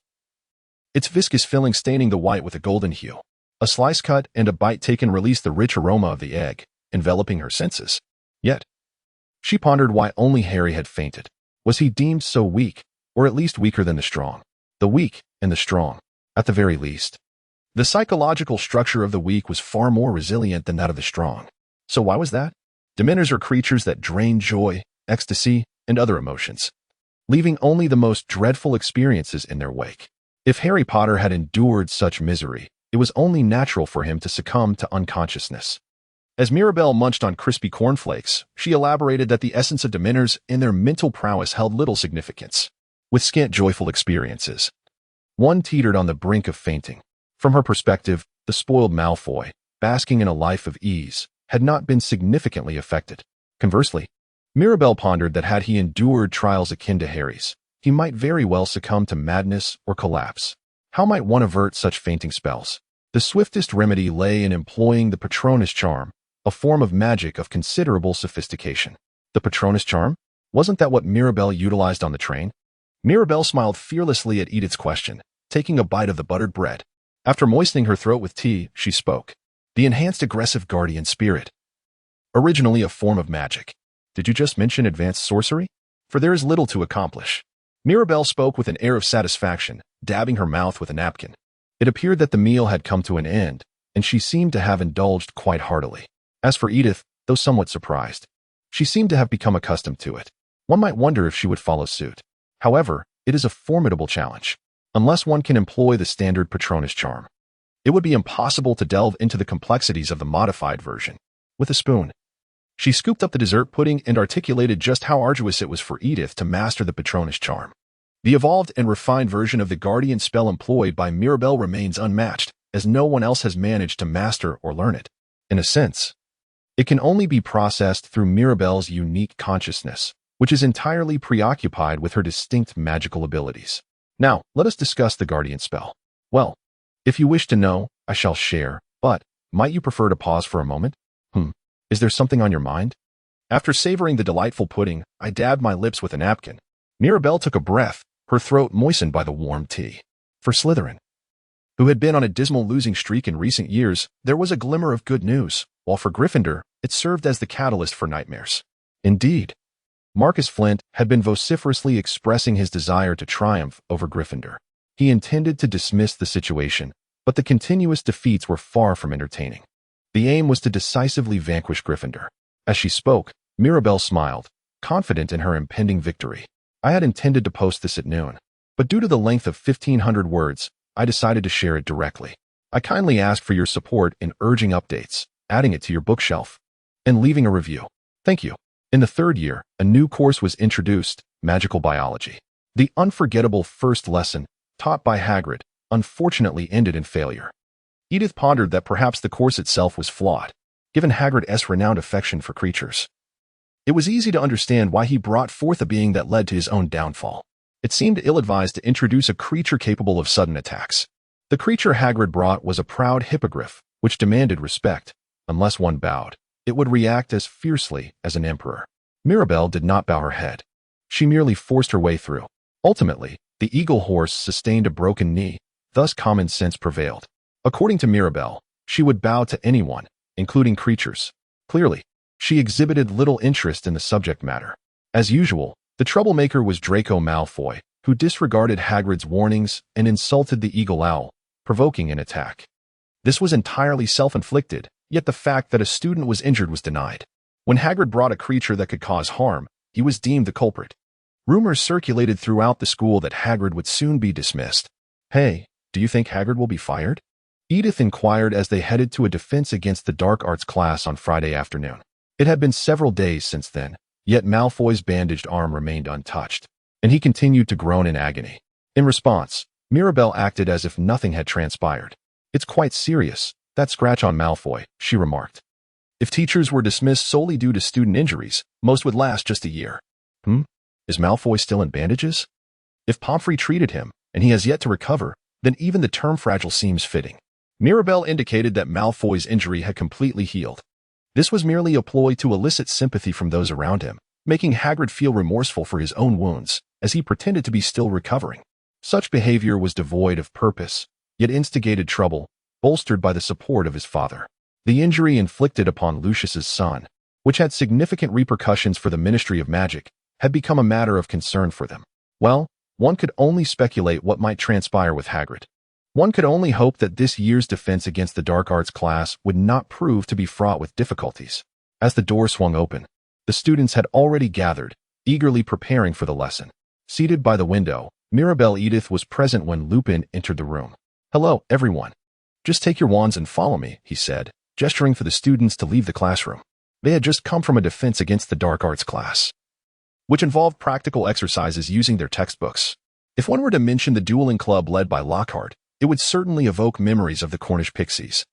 its viscous filling staining the white with a golden hue. A slice cut and a bite taken released the rich aroma of the egg, enveloping her senses. Yet, she pondered why only Harry had fainted. Was he deemed so weak, or at least weaker than the strong? The weak and the strong, at the very least. The psychological structure of the weak was far more resilient than that of the strong. So why was that? Dementors are creatures that drain joy, ecstasy, and other emotions, leaving only the most dreadful experiences in their wake. If Harry Potter had endured such misery, it was only natural for him to succumb to unconsciousness. As Mirabelle munched on crispy cornflakes, she elaborated that the essence of Dementors and their mental prowess held little significance. With scant joyful experiences, one teetered on the brink of fainting. From her perspective, the spoiled Malfoy, basking in a life of ease, had not been significantly affected. Conversely, Mirabelle pondered that had he endured trials akin to Harry's, he might very well succumb to madness or collapse. How might one avert such fainting spells? The swiftest remedy lay in employing the Patronus charm, a form of magic of considerable sophistication. The Patronus charm? Wasn't that what Mirabelle utilized on the train? Mirabelle smiled fearlessly at Edith's question, taking a bite of the buttered bread. After moistening her throat with tea, she spoke. The enhanced aggressive guardian spirit. Originally a form of magic. Did you just mention advanced sorcery? For there is little to accomplish. Mirabelle spoke with an air of satisfaction, dabbing her mouth with a napkin. It appeared that the meal had come to an end, and she seemed to have indulged quite heartily. As for Edith, though somewhat surprised, she seemed to have become accustomed to it. One might wonder if she would follow suit. However, it is a formidable challenge. Unless one can employ the standard Patronus charm, it would be impossible to delve into the complexities of the modified version. With a spoon, She scooped up the dessert pudding and articulated just how arduous it was for Edith to master the Patronus charm. The evolved and refined version of the guardian spell employed by Mirabelle remains unmatched, as no one else has managed to master or learn it. In a sense, it can only be processed through Mirabelle's unique consciousness, which is entirely preoccupied with her distinct magical abilities. Now, let us discuss the guardian spell. Well, if you wish to know, I shall share, but might you prefer to pause for a moment? Is there something on your mind? After savoring the delightful pudding, I dabbed my lips with a napkin. Mirabelle took a breath, her throat moistened by the warm tea. For Slytherin, who had been on a dismal losing streak in recent years, there was a glimmer of good news, while for Gryffindor, it served as the catalyst for nightmares. Indeed, Marcus Flint had been vociferously expressing his desire to triumph over Gryffindor. He intended to dismiss the situation, but the continuous defeats were far from entertaining. The aim was to decisively vanquish Gryffindor. As she spoke, Mirabelle smiled, confident in her impending victory. I had intended to post this at noon, but due to the length of 1,500 words, I decided to share it directly. I kindly ask for your support in urging updates, adding it to your bookshelf, and leaving a review. Thank you. In the third year, a new course was introduced, Magical Biology. The unforgettable first lesson, taught by Hagrid, unfortunately ended in failure. Edith pondered that perhaps the course itself was flawed, given Hagrid's renowned affection for creatures. It was easy to understand why he brought forth a being that led to his own downfall. It seemed ill-advised to introduce a creature capable of sudden attacks. The creature Hagrid brought was a proud hippogriff, which demanded respect. Unless one bowed, it would react as fiercely as an emperor. Mirabelle did not bow her head. She merely forced her way through. Ultimately, the eagle horse sustained a broken knee, thus common sense prevailed. According to Mirabelle, she would bow to anyone, including creatures. Clearly, she exhibited little interest in the subject matter. As usual, the troublemaker was Draco Malfoy, who disregarded Hagrid's warnings and insulted the eagle owl, provoking an attack. This was entirely self-inflicted, yet the fact that a student was injured was denied. When Hagrid brought a creature that could cause harm, he was deemed the culprit. Rumors circulated throughout the school that Hagrid would soon be dismissed. Hey, do you think Hagrid will be fired? Edith inquired as they headed to a defense against the dark arts class on Friday afternoon. It had been several days since then, yet Malfoy's bandaged arm remained untouched, and he continued to groan in agony. In response, Mirabelle acted as if nothing had transpired. It's quite serious, that scratch on Malfoy, she remarked. If teachers were dismissed solely due to student injuries, most would last just a year. Is Malfoy still in bandages? If Pomfrey treated him, and he has yet to recover, then even the term fragile seems fitting. Mirabelle indicated that Malfoy's injury had completely healed. This was merely a ploy to elicit sympathy from those around him, making Hagrid feel remorseful for his own wounds, as he pretended to be still recovering. Such behavior was devoid of purpose, yet instigated trouble, bolstered by the support of his father. The injury inflicted upon Lucius's son, which had significant repercussions for the Ministry of Magic, had become a matter of concern for them. Well, one could only speculate what might transpire with Hagrid. One could only hope that this year's defense against the dark arts class would not prove to be fraught with difficulties. As the door swung open, the students had already gathered, eagerly preparing for the lesson. Seated by the window, Mirabelle Edith was present when Lupin entered the room. Hello, everyone. Just take your wands and follow me, he said, gesturing for the students to leave the classroom. They had just come from a defense against the dark arts class, which involved practical exercises using their textbooks. If one were to mention the dueling club led by Lockhart, it would certainly evoke memories of the Cornish pixies.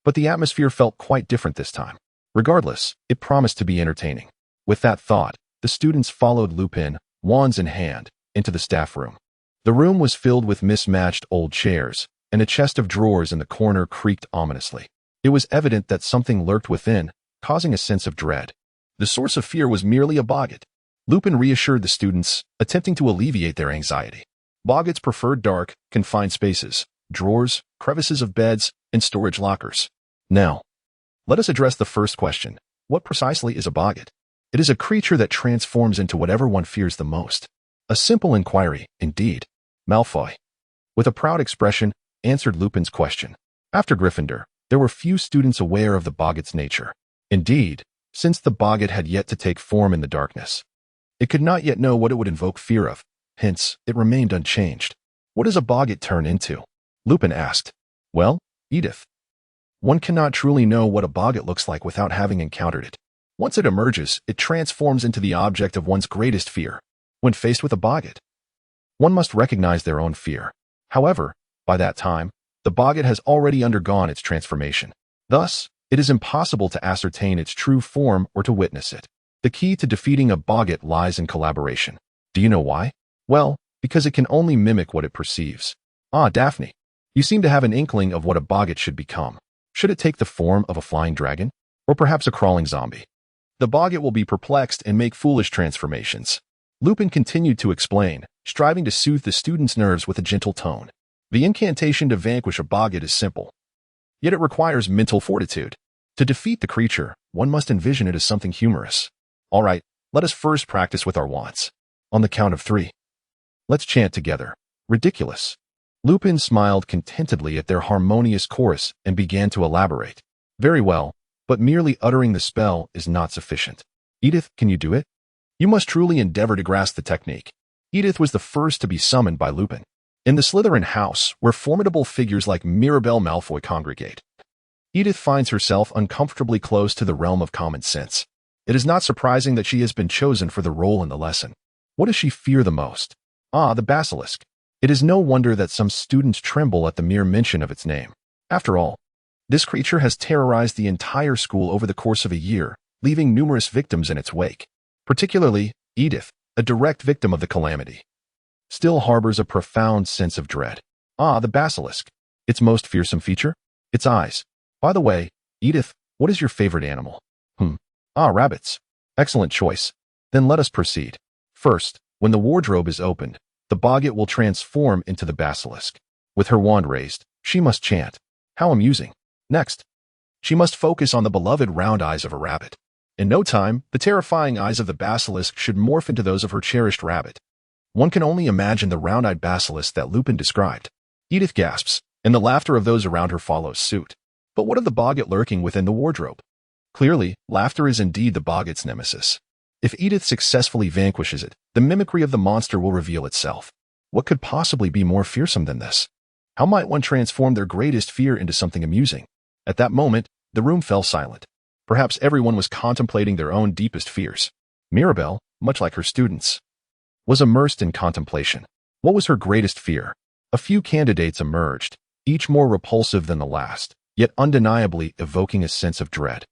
But the atmosphere felt quite different this time. Regardless, it promised to be entertaining. With that thought, the students followed Lupin, wands in hand, into the staff room. The room was filled with mismatched old chairs, and a chest of drawers in the corner creaked ominously. It was evident that something lurked within, causing a sense of dread. The source of fear was merely a boggart. Lupin reassured the students, attempting to alleviate their anxiety. Boggarts preferred dark, confined spaces, drawers, crevices of beds, and storage lockers. Now, let us address the first question. What precisely is a boggart? It is a creature that transforms into whatever one fears the most. A simple inquiry, indeed. Malfoy, with a proud expression, answered Lupin's question. After Gryffindor, there were few students aware of the boggart's nature. Indeed, since the boggart had yet to take form in the darkness, it could not yet know what it would invoke fear of. Hence, it remained unchanged. What does a boggart turn into? Lupin asked. Well, Edith, one cannot truly know what a boggart looks like without having encountered it. Once it emerges, it transforms into the object of one's greatest fear. When faced with a boggart, one must recognize their own fear. However, by that time, the boggart has already undergone its transformation. Thus, it is impossible to ascertain its true form or to witness it. The key to defeating a boggart lies in collaboration. Do you know why? Well, because it can only mimic what it perceives. Ah, Daphne, you seem to have an inkling of what a boggart should become. Should it take the form of a flying dragon? Or perhaps a crawling zombie? The boggart will be perplexed and make foolish transformations. Lupin continued to explain, striving to soothe the student's nerves with a gentle tone. The incantation to vanquish a boggart is simple, yet it requires mental fortitude. To defeat the creature, one must envision it as something humorous. All right, let us first practice with our wands. On the count of 3. Let's chant together. Ridiculous. Lupin smiled contentedly at their harmonious chorus and began to elaborate. Very well, but merely uttering the spell is not sufficient. Edith, can you do it? You must truly endeavor to grasp the technique. Edith was the first to be summoned by Lupin. In the Slytherin house, where formidable figures like Mirabelle Malfoy congregate, Edith finds herself uncomfortably close to the realm of common sense. It is not surprising that she has been chosen for the role in the lesson. What does she fear the most? Ah, the basilisk. It is no wonder that some students tremble at the mere mention of its name. After all, this creature has terrorized the entire school over the course of a year, leaving numerous victims in its wake. Particularly, Edith, a direct victim of the calamity, still harbors a profound sense of dread. Ah, the basilisk. Its most fearsome feature? Its eyes. By the way, Edith, what is your favorite animal? Ah, rabbits. Excellent choice. Then let us proceed. First, when the wardrobe is opened, the boggart will transform into the basilisk. With her wand raised, she must chant. How amusing. Next, she must focus on the beloved round eyes of a rabbit. In no time, the terrifying eyes of the basilisk should morph into those of her cherished rabbit. One can only imagine the round-eyed basilisk that Lupin described. Edith gasps, and the laughter of those around her follows suit. But what of the boggart lurking within the wardrobe? Clearly, laughter is indeed the boggart's nemesis. If Edith successfully vanquishes it, the mimicry of the monster will reveal itself. What could possibly be more fearsome than this? How might one transform their greatest fear into something amusing? At that moment, the room fell silent. Perhaps everyone was contemplating their own deepest fears. Mirabelle, much like her students, was immersed in contemplation. What was her greatest fear? A few candidates emerged, each more repulsive than the last, yet undeniably evoking a sense of dread.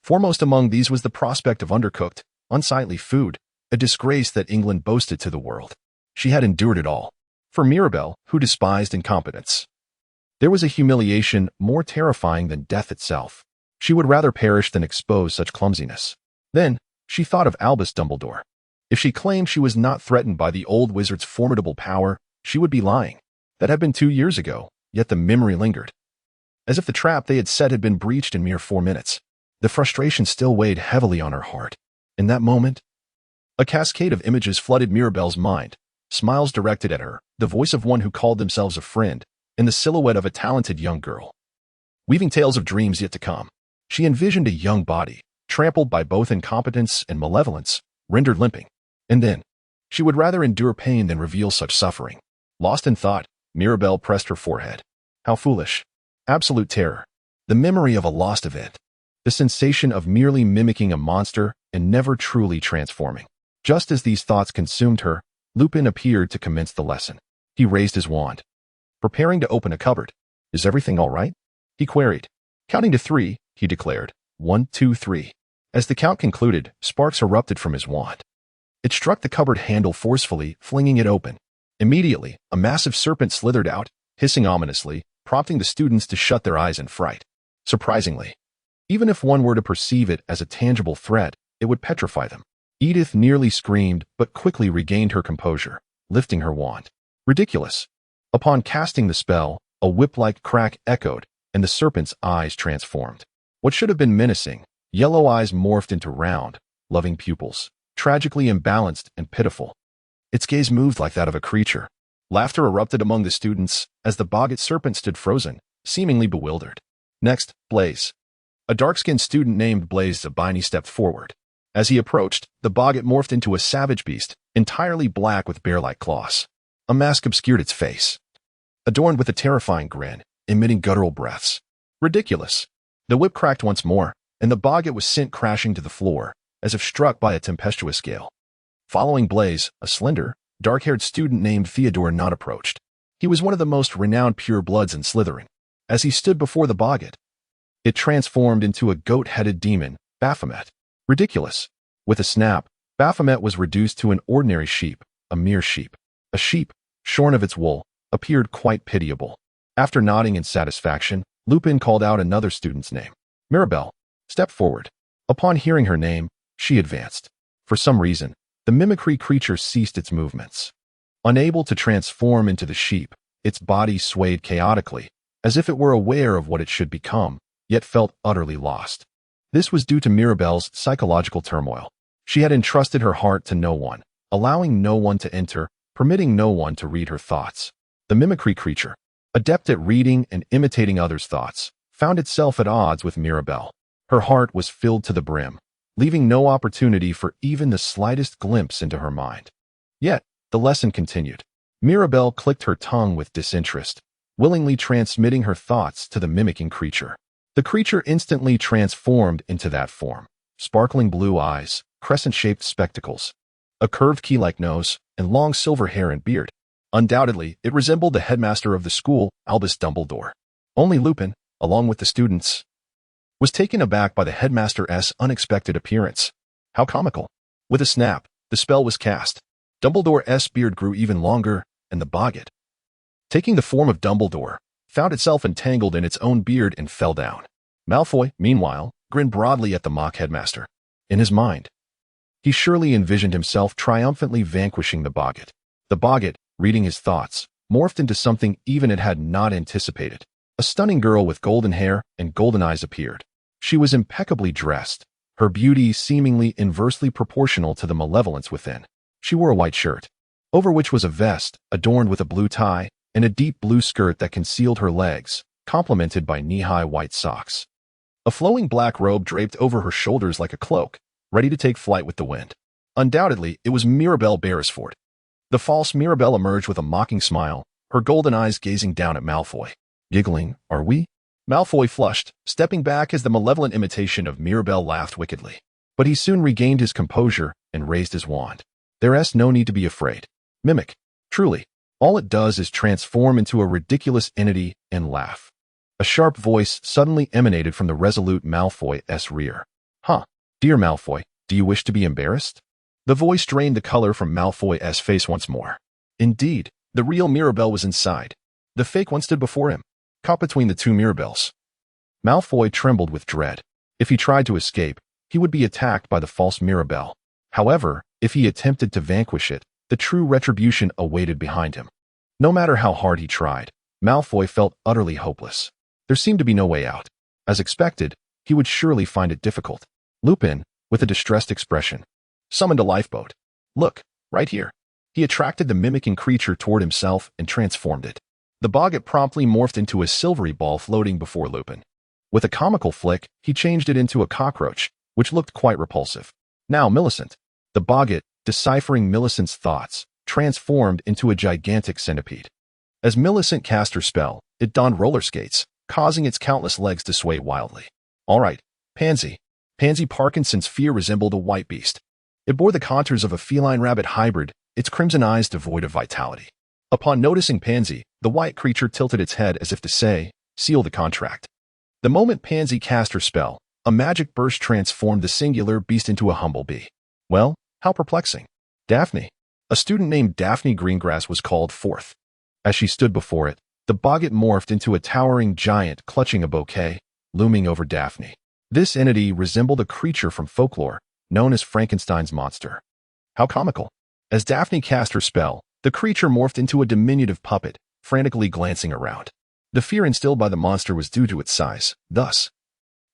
Foremost among these was the prospect of undercooked, unsightly food, a disgrace that England boasted to the world. She had endured it all. For Mirabelle, who despised incompetence, there was a humiliation more terrifying than death itself. She would rather perish than expose such clumsiness. Then, she thought of Albus Dumbledore. If she claimed she was not threatened by the old wizard's formidable power, she would be lying. That had been 2 years ago, yet the memory lingered, as if the trap they had set had been breached in mere 4 minutes. The frustration still weighed heavily on her heart. In that moment, a cascade of images flooded Mirabelle's mind, smiles directed at her, the voice of one who called themselves a friend, and the silhouette of a talented young girl, weaving tales of dreams yet to come. She envisioned a young body, trampled by both incompetence and malevolence, rendered limping. And then, she would rather endure pain than reveal such suffering. Lost in thought, Mirabelle pressed her forehead. How foolish. Absolute terror. The memory of a lost event. The sensation of merely mimicking a monster and never truly transforming. Just as these thoughts consumed her, Lupin appeared to commence the lesson. He raised his wand, preparing to open a cupboard. Is everything all right? He queried. Counting to 3, he declared. 1, 2, 3. As the count concluded, sparks erupted from his wand. It struck the cupboard handle forcefully, flinging it open. Immediately, a massive serpent slithered out, hissing ominously, prompting the students to shut their eyes in fright. Surprisingly, even if one were to perceive it as a tangible threat, it would petrify them. Edith nearly screamed, but quickly regained her composure, lifting her wand. Ridiculous. Upon casting the spell, a whip-like crack echoed, and the serpent's eyes transformed. What should have been menacing, yellow eyes morphed into round, loving pupils, tragically imbalanced and pitiful. Its gaze moved like that of a creature. Laughter erupted among the students as the boggart serpent stood frozen, seemingly bewildered. Next, Blaze. A dark-skinned student named Blaze Zabini stepped forward. As he approached, the boggart morphed into a savage beast, entirely black with bear-like claws. A mask obscured its face, adorned with a terrifying grin, emitting guttural breaths. Ridiculous. The whip cracked once more, and the boggart was sent crashing to the floor, as if struck by a tempestuous gale. Following Blaze, a slender, dark-haired student named Theodore Nott approached. He was one of the most renowned purebloods in Slytherin. As he stood before the boggart, it transformed into a goat-headed demon, Baphomet. Ridiculous. With a snap, Baphomet was reduced to an ordinary sheep, a mere sheep. A sheep, shorn of its wool, appeared quite pitiable. After nodding in satisfaction, Lupin called out another student's name. Mirabelle, step forward. Upon hearing her name, she advanced. For some reason, the mimicry creature ceased its movements. Unable to transform into the sheep, its body swayed chaotically, as if it were aware of what it should become, yet felt utterly lost. This was due to Mirabelle's psychological turmoil. She had entrusted her heart to no one, allowing no one to enter, permitting no one to read her thoughts. The mimicry creature, adept at reading and imitating others' thoughts, found itself at odds with Mirabelle. Her heart was filled to the brim, leaving no opportunity for even the slightest glimpse into her mind. Yet, the lesson continued. Mirabelle clicked her tongue with disinterest, willingly transmitting her thoughts to the mimicking creature. The creature instantly transformed into that form. Sparkling blue eyes, crescent-shaped spectacles, a curved key-like nose, and long silver hair and beard. Undoubtedly, it resembled the headmaster of the school, Albus Dumbledore. Only Lupin, along with the students, was taken aback by the headmaster's unexpected appearance. How comical. With a snap, the spell was cast. Dumbledore's beard grew even longer, and the boggart, taking the form of Dumbledore, found itself entangled in its own beard and fell down. Malfoy, meanwhile, grinned broadly at the mock headmaster. In his mind, he surely envisioned himself triumphantly vanquishing the boggart. The boggart, reading his thoughts, morphed into something even it had not anticipated. A stunning girl with golden hair and golden eyes appeared. She was impeccably dressed, her beauty seemingly inversely proportional to the malevolence within. She wore a white shirt, over which was a vest adorned with a blue tie and a deep blue skirt that concealed her legs, complemented by knee-high white socks. A flowing black robe draped over her shoulders like a cloak, ready to take flight with the wind. Undoubtedly, it was Mirabelle Beresford. The false Mirabelle emerged with a mocking smile, her golden eyes gazing down at Malfoy. Giggling, are we? Malfoy flushed, stepping back as the malevolent imitation of Mirabelle laughed wickedly. But he soon regained his composure and raised his wand. There's no need to be afraid. Mimic. Truly. All it does is transform into a ridiculous entity and laugh. A sharp voice suddenly emanated from the resolute Malfoy's rear. Huh. Dear Malfoy, do you wish to be embarrassed? The voice drained the color from Malfoy's face once more. Indeed, the real Mirabelle was inside. The fake one stood before him, caught between the two Mirabelles. Malfoy trembled with dread. If he tried to escape, he would be attacked by the false Mirabelle. However, if he attempted to vanquish it, the true retribution awaited behind him. No matter how hard he tried, Malfoy felt utterly hopeless. There seemed to be no way out. As expected, he would surely find it difficult. Lupin, with a distressed expression, summoned a lifeboat. Look, right here. He attracted the mimicking creature toward himself and transformed it. The boggart promptly morphed into a silvery ball floating before Lupin. With a comical flick, he changed it into a cockroach, which looked quite repulsive. Now Millicent. The boggart, deciphering Millicent's thoughts, transformed into a gigantic centipede. As Millicent cast her spell, it donned roller skates, causing its countless legs to sway wildly. All right, Pansy. Pansy Parkinson's fear resembled a white beast. It bore the contours of a feline-rabbit hybrid, its crimson eyes devoid of vitality. Upon noticing Pansy, the white creature tilted its head as if to say, seal the contract. The moment Pansy cast her spell, a magic burst transformed the singular beast into a humble bee. Well, how perplexing. Daphne. A student named Daphne Greengrass was called forth. As she stood before it, the boggart morphed into a towering giant clutching a bouquet, looming over Daphne. This entity resembled a creature from folklore, known as Frankenstein's monster. How comical. As Daphne cast her spell, the creature morphed into a diminutive puppet, frantically glancing around. The fear instilled by the monster was due to its size, thus,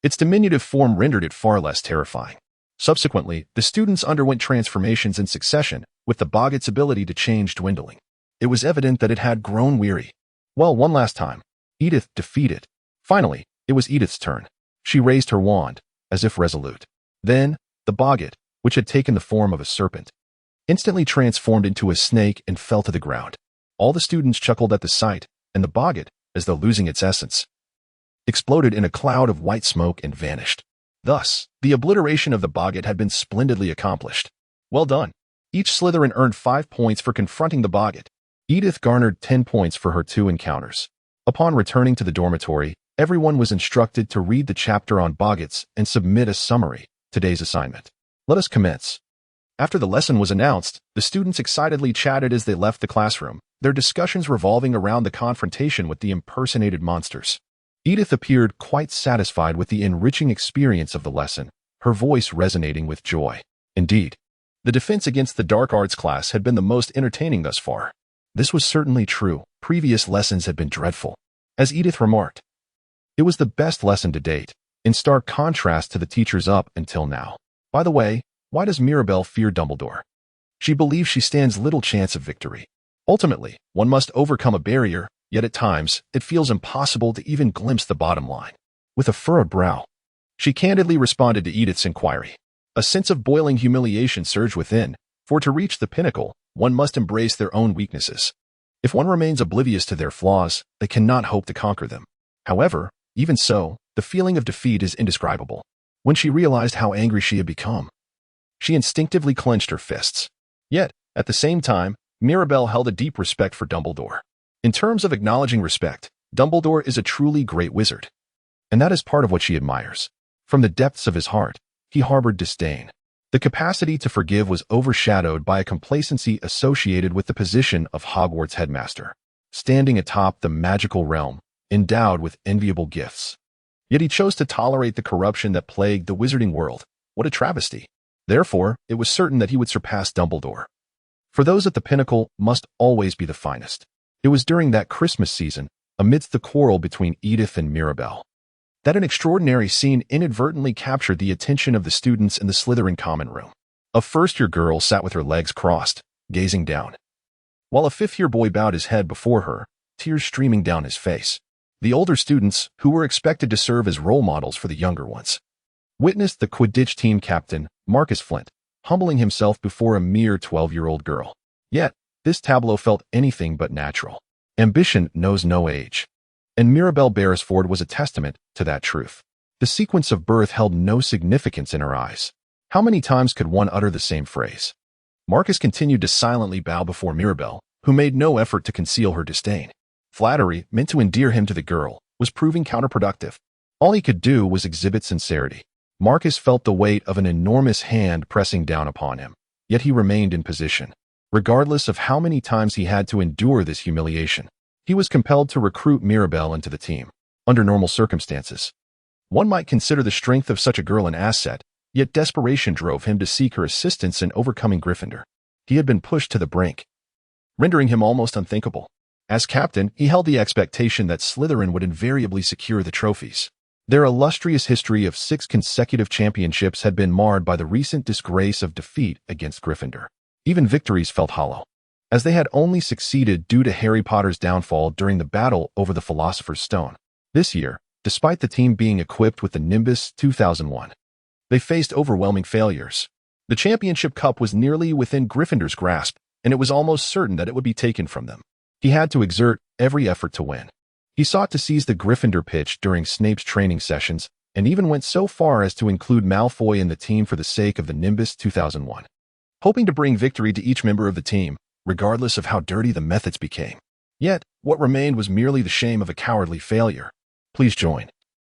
its diminutive form rendered it far less terrifying. Subsequently, the students underwent transformations in succession, with the boggart's ability to change dwindling. It was evident that it had grown weary. Well, one last time. Edith defeated. Finally, it was Edith's turn. She raised her wand, as if resolute. Then, the boggart, which had taken the form of a serpent, instantly transformed into a snake and fell to the ground. All the students chuckled at the sight, and the boggart, as though losing its essence, exploded in a cloud of white smoke and vanished. Thus, the obliteration of the boggart had been splendidly accomplished. Well done. Each Slytherin earned 5 points for confronting the boggart. Edith garnered 10 points for her 2 encounters. Upon returning to the dormitory, everyone was instructed to read the chapter on boggarts and submit a summary. Today's assignment. Let us commence. After the lesson was announced, the students excitedly chatted as they left the classroom, their discussions revolving around the confrontation with the impersonated monsters. Edith appeared quite satisfied with the enriching experience of the lesson, her voice resonating with joy. Indeed, the defense against the dark arts class had been the most entertaining thus far. This was certainly true. Previous lessons had been dreadful. As Edith remarked, it was the best lesson to date, in stark contrast to the teachers up until now. By the way, why does Mirabelle fear Dumbledore? She believes she stands little chance of victory. Ultimately, one must overcome a barrier, yet at times, it feels impossible to even glimpse the bottom line. With a furrowed brow, she candidly responded to Edith's inquiry. A sense of boiling humiliation surged within, for to reach the pinnacle, one must embrace their own weaknesses. If one remains oblivious to their flaws, they cannot hope to conquer them. However, even so, the feeling of defeat is indescribable. When she realized how angry she had become, she instinctively clenched her fists. Yet, at the same time, Mirabelle held a deep respect for Dumbledore. In terms of acknowledging respect, Dumbledore is a truly great wizard. And that is part of what she admires. From the depths of his heart, he harbored disdain. The capacity to forgive was overshadowed by a complacency associated with the position of Hogwarts headmaster, standing atop the magical realm, endowed with enviable gifts. Yet he chose to tolerate the corruption that plagued the wizarding world. What a travesty. Therefore, it was certain that he would surpass Dumbledore. For those at the pinnacle must always be the finest. It was during that Christmas season, amidst the quarrel between Edith and Mirabelle, that an extraordinary scene inadvertently captured the attention of the students in the Slytherin common room. A first-year girl sat with her legs crossed, gazing down, while a fifth-year boy bowed his head before her, tears streaming down his face. The older students, who were expected to serve as role models for the younger ones, witnessed the Quidditch team captain, Marcus Flint, humbling himself before a mere 12-year-old girl. Yet, this tableau felt anything but natural. Ambition knows no age. And Mirabelle Beresford was a testament to that truth. The sequence of birth held no significance in her eyes. How many times could one utter the same phrase? Marcus continued to silently bow before Mirabelle, who made no effort to conceal her disdain. Flattery, meant to endear him to the girl, was proving counterproductive. All he could do was exhibit sincerity. Marcus felt the weight of an enormous hand pressing down upon him, yet he remained in position. Regardless of how many times he had to endure this humiliation, he was compelled to recruit Mirabelle into the team. Under normal circumstances, one might consider the strength of such a girl an asset, yet desperation drove him to seek her assistance in overcoming Gryffindor. He had been pushed to the brink, rendering him almost unthinkable. As captain, he held the expectation that Slytherin would invariably secure the trophies. Their illustrious history of 6 consecutive championships had been marred by the recent disgrace of defeat against Gryffindor. Even victories felt hollow, as they had only succeeded due to Harry Potter's downfall during the battle over the Philosopher's Stone. This year, despite the team being equipped with the Nimbus 2001, they faced overwhelming failures. The championship cup was nearly within Gryffindor's grasp, and it was almost certain that it would be taken from them. He had to exert every effort to win. He sought to seize the Gryffindor pitch during Snape's training sessions, and even went so far as to include Malfoy in the team for the sake of the Nimbus 2001, hoping to bring victory to each member of the team, regardless of how dirty the methods became. Yet, what remained was merely the shame of a cowardly failure. Please join.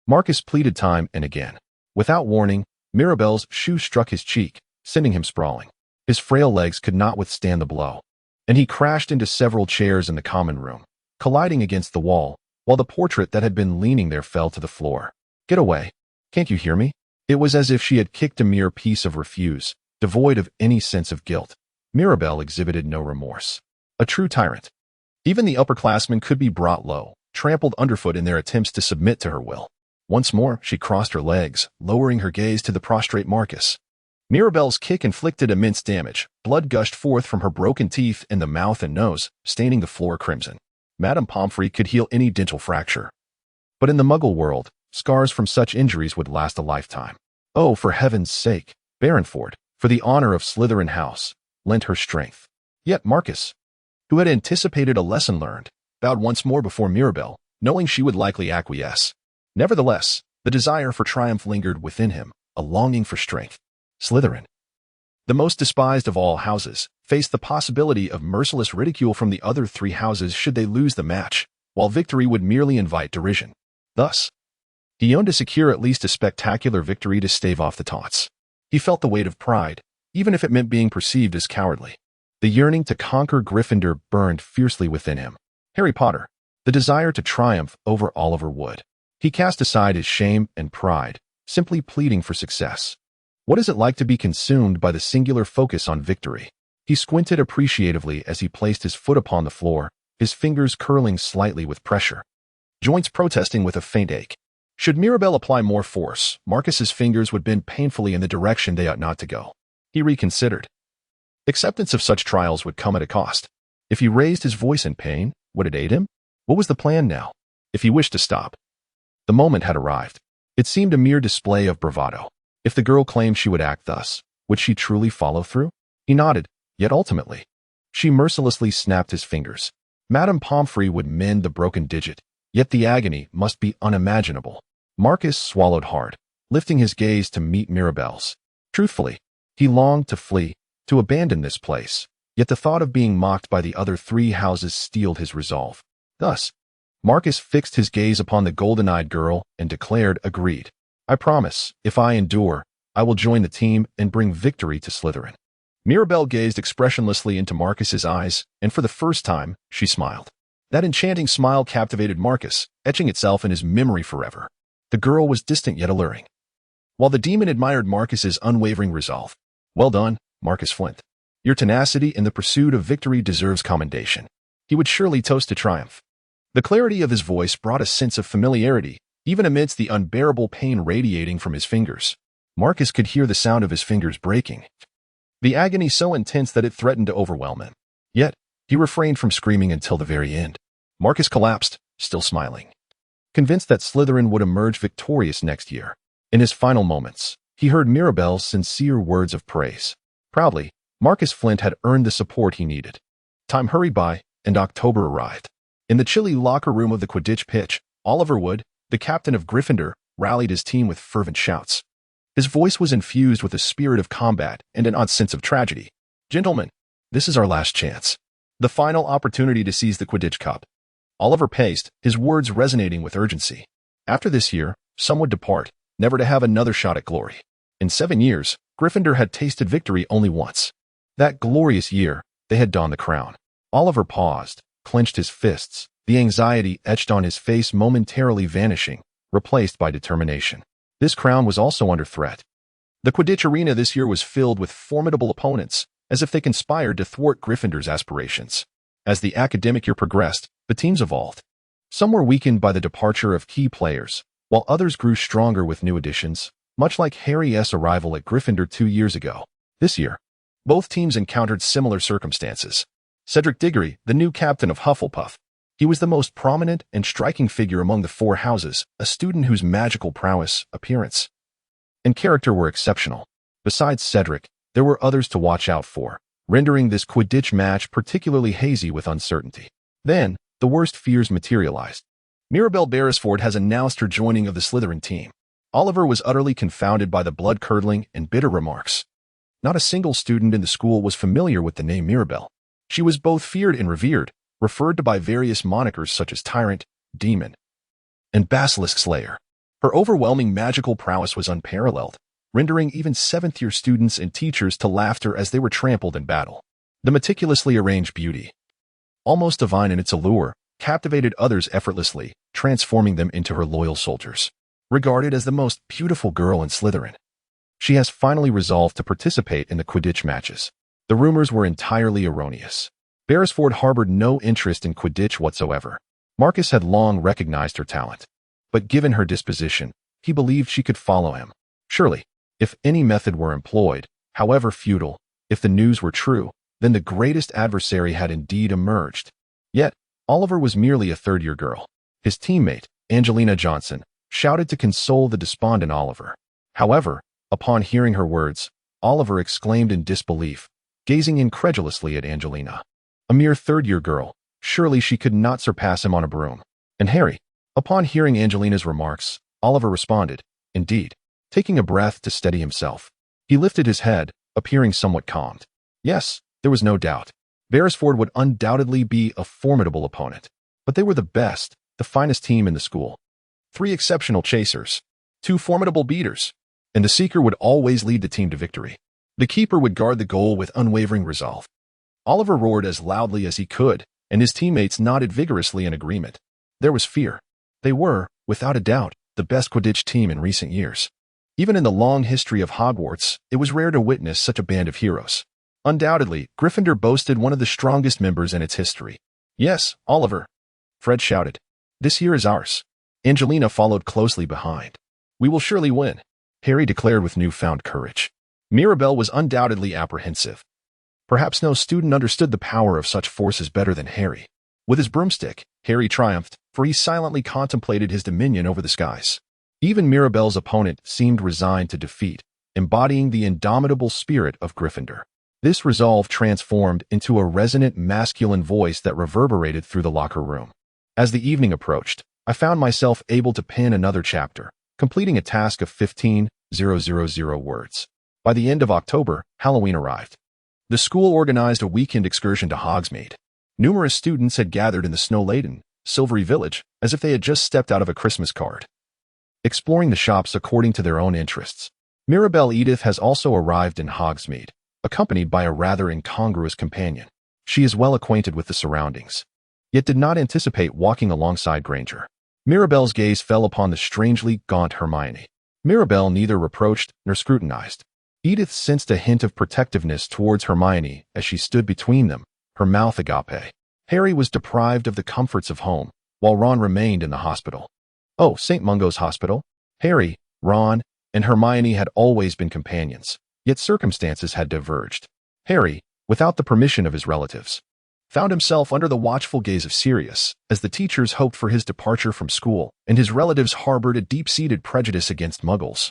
Marcus pleaded time and again. Without warning, Mirabelle's shoe struck his cheek, sending him sprawling. His frail legs could not withstand the blow, and he crashed into several chairs in the common room, colliding against the wall, while the portrait that had been leaning there fell to the floor. Get away. Can't you hear me? It was as if she had kicked a mere piece of refuse, devoid of any sense of guilt. Mirabelle exhibited no remorse. A true tyrant. Even the upperclassmen could be brought low, trampled underfoot in their attempts to submit to her will. Once more, she crossed her legs, lowering her gaze to the prostrate Marcus. Mirabelle's kick inflicted immense damage. Blood gushed forth from her broken teeth in the mouth and nose, staining the floor crimson. Madame Pomfrey could heal any dental fracture, but in the Muggle world, scars from such injuries would last a lifetime. Oh, for heaven's sake, Berenford, for the honor of Slytherin House, lent her strength. Yet Marcus, who had anticipated a lesson learned, bowed once more before Mirabelle, knowing she would likely acquiesce. Nevertheless, The desire for triumph lingered within him, a longing for strength. Slytherin, the most despised of all houses, faced the possibility of merciless ridicule from the other three houses should they lose the match, while victory would merely invite derision. Thus, he owned to secure at least a spectacular victory to stave off the taunts. He felt the weight of pride, even if it meant being perceived as cowardly. The yearning to conquer Gryffindor burned fiercely within him. Harry Potter, the desire to triumph over Oliver Wood. He cast aside his shame and pride, simply pleading for success. What is it like to be consumed by the singular focus on victory? He squinted appreciatively as he placed his foot upon the floor, his fingers curling slightly with pressure, joints protesting with a faint ache. Should Mirabelle apply more force, Marcus's fingers would bend painfully in the direction they ought not to go. He reconsidered. Acceptance of such trials would come at a cost. If he raised his voice in pain, would it aid him? What was the plan now? If he wished to stop. The moment had arrived. It seemed a mere display of bravado. If the girl claimed she would act thus, would she truly follow through? He nodded, yet ultimately, she mercilessly snapped his fingers. Madame Pomfrey would mend the broken digit, yet the agony must be unimaginable. Marcus swallowed hard, lifting his gaze to meet Mirabelle's. Truthfully, he longed to flee, to abandon this place, yet the thought of being mocked by the other three houses steeled his resolve. Thus, Marcus fixed his gaze upon the golden-eyed girl and declared, agreed. I promise, if I endure, I will join the team and bring victory to Slytherin. Mirabelle gazed expressionlessly into Marcus's eyes, and for the first time, she smiled. That enchanting smile captivated Marcus, etching itself in his memory forever. The girl was distant yet alluring, while the demon admired Marcus's unwavering resolve. Well done, Marcus Flint. Your tenacity in the pursuit of victory deserves commendation. He would surely toast to triumph. The clarity of his voice brought a sense of familiarity, even amidst the unbearable pain radiating from his fingers. Marcus could hear the sound of his fingers breaking, the agony so intense that it threatened to overwhelm him. Yet, he refrained from screaming until the very end. Marcus collapsed, still smiling, convinced that Slytherin would emerge victorious next year. In his final moments, he heard Mirabelle's sincere words of praise. Proudly, Marcus Flint had earned the support he needed. Time hurried by, and October arrived. In the chilly locker room of the Quidditch pitch, Oliver Wood, the captain of Gryffindor, rallied his team with fervent shouts. His voice was infused with a spirit of combat and an odd sense of tragedy. Gentlemen, this is our last chance. The final opportunity to seize the Quidditch Cup. Oliver paced, his words resonating with urgency. After this year, some would depart, never to have another shot at glory. In 7 years, Gryffindor had tasted victory only once. That glorious year, they had donned the crown. Oliver paused, clenched his fists, the anxiety etched on his face momentarily vanishing, replaced by determination. This crown was also under threat. The Quidditch arena this year was filled with formidable opponents, as if they conspired to thwart Gryffindor's aspirations. As the academic year progressed, the teams evolved. Some were weakened by the departure of key players, while others grew stronger with new additions, much like Harry's arrival at Gryffindor 2 years ago. This year, both teams encountered similar circumstances. Cedric Diggory, the new captain of Hufflepuff. He was the most prominent and striking figure among the 4 houses, a student whose magical prowess, appearance, and character were exceptional. Besides Cedric, there were others to watch out for, rendering this Quidditch match particularly hazy with uncertainty. Then, the worst fears materialized. Mirabelle Beresford has announced her joining of the Slytherin team. Oliver was utterly confounded by the blood-curdling and bitter remarks. Not a single student in the school was familiar with the name Mirabelle. She was both feared and revered, referred to by various monikers such as Tyrant, Demon, and Basilisk Slayer. Her overwhelming magical prowess was unparalleled, rendering even 7th-year students and teachers to laughter as they were trampled in battle. The meticulously arranged beauty, almost divine in its allure, captivated others effortlessly, transforming them into her loyal soldiers. Regarded as the most beautiful girl in Slytherin, she has finally resolved to participate in the Quidditch matches. The rumors were entirely erroneous. Beresford harbored no interest in Quidditch whatsoever. Marcus had long recognized her talent, but given her disposition, he believed she could follow him. Surely, if any method were employed, however futile, if the news were true, then the greatest adversary had indeed emerged. Yet, Oliver was merely a third-year girl. His teammate, Angelina Johnson, shouted to console the despondent Oliver. However, upon hearing her words, Oliver exclaimed in disbelief, gazing incredulously at Angelina. A mere third-year girl, surely she could not surpass him on a broom. And Harry, upon hearing Angelina's remarks, Oliver responded, "Indeed," taking a breath to steady himself. He lifted his head, appearing somewhat calmed. Yes, there was no doubt. Beresford would undoubtedly be a formidable opponent. But they were the best, the finest team in the school. 3 exceptional chasers, 2 formidable beaters, and the seeker would always lead the team to victory. The keeper would guard the goal with unwavering resolve. Oliver roared as loudly as he could, and his teammates nodded vigorously in agreement. There was fear. They were, without a doubt, the best Quidditch team in recent years. Even in the long history of Hogwarts, it was rare to witness such a band of heroes. Undoubtedly, Gryffindor boasted one of the strongest members in its history. "Yes, Oliver," Fred shouted. "This year is ours." Angelina followed closely behind. "We will surely win," Harry declared with newfound courage. Mirabel was undoubtedly apprehensive. Perhaps no student understood the power of such forces better than Harry. With his broomstick, Harry triumphed, for he silently contemplated his dominion over the skies. Even Mirabel's opponent seemed resigned to defeat, embodying the indomitable spirit of Gryffindor. This resolve transformed into a resonant masculine voice that reverberated through the locker room. As the evening approached, I found myself able to pen another chapter, completing a task of 15,000 words. By the end of October, Halloween arrived. The school organized a weekend excursion to Hogsmeade. Numerous students had gathered in the snow-laden, silvery village as if they had just stepped out of a Christmas card, exploring the shops according to their own interests. Mirabel Edith has also arrived in Hogsmeade, accompanied by a rather incongruous companion. She is well acquainted with the surroundings, yet did not anticipate walking alongside Granger. Mirabel's gaze fell upon the strangely gaunt Hermione. Mirabel neither reproached nor scrutinized. Edith sensed a hint of protectiveness towards Hermione as she stood between them, her mouth agape. Harry was deprived of the comforts of home, while Ron remained in the hospital. Oh, St. Mungo's Hospital? Harry, Ron, and Hermione had always been companions, yet circumstances had diverged. Harry, without the permission of his relatives, found himself under the watchful gaze of Sirius, as the teachers hoped for his departure from school, and his relatives harbored a deep-seated prejudice against Muggles,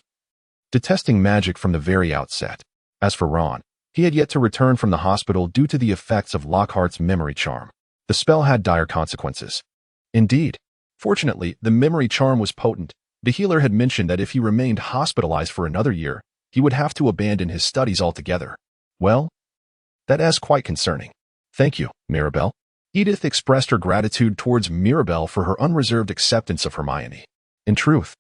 detesting magic from the very outset. As for Ron, he had yet to return from the hospital due to the effects of Lockhart's memory charm. The spell had dire consequences. Indeed. Fortunately, the memory charm was potent. The healer had mentioned that if he remained hospitalized for another year, he would have to abandon his studies altogether. Well, that is quite concerning. Thank you, Mirabel. Edith expressed her gratitude towards Mirabel for her unreserved acceptance of Hermione. In truth,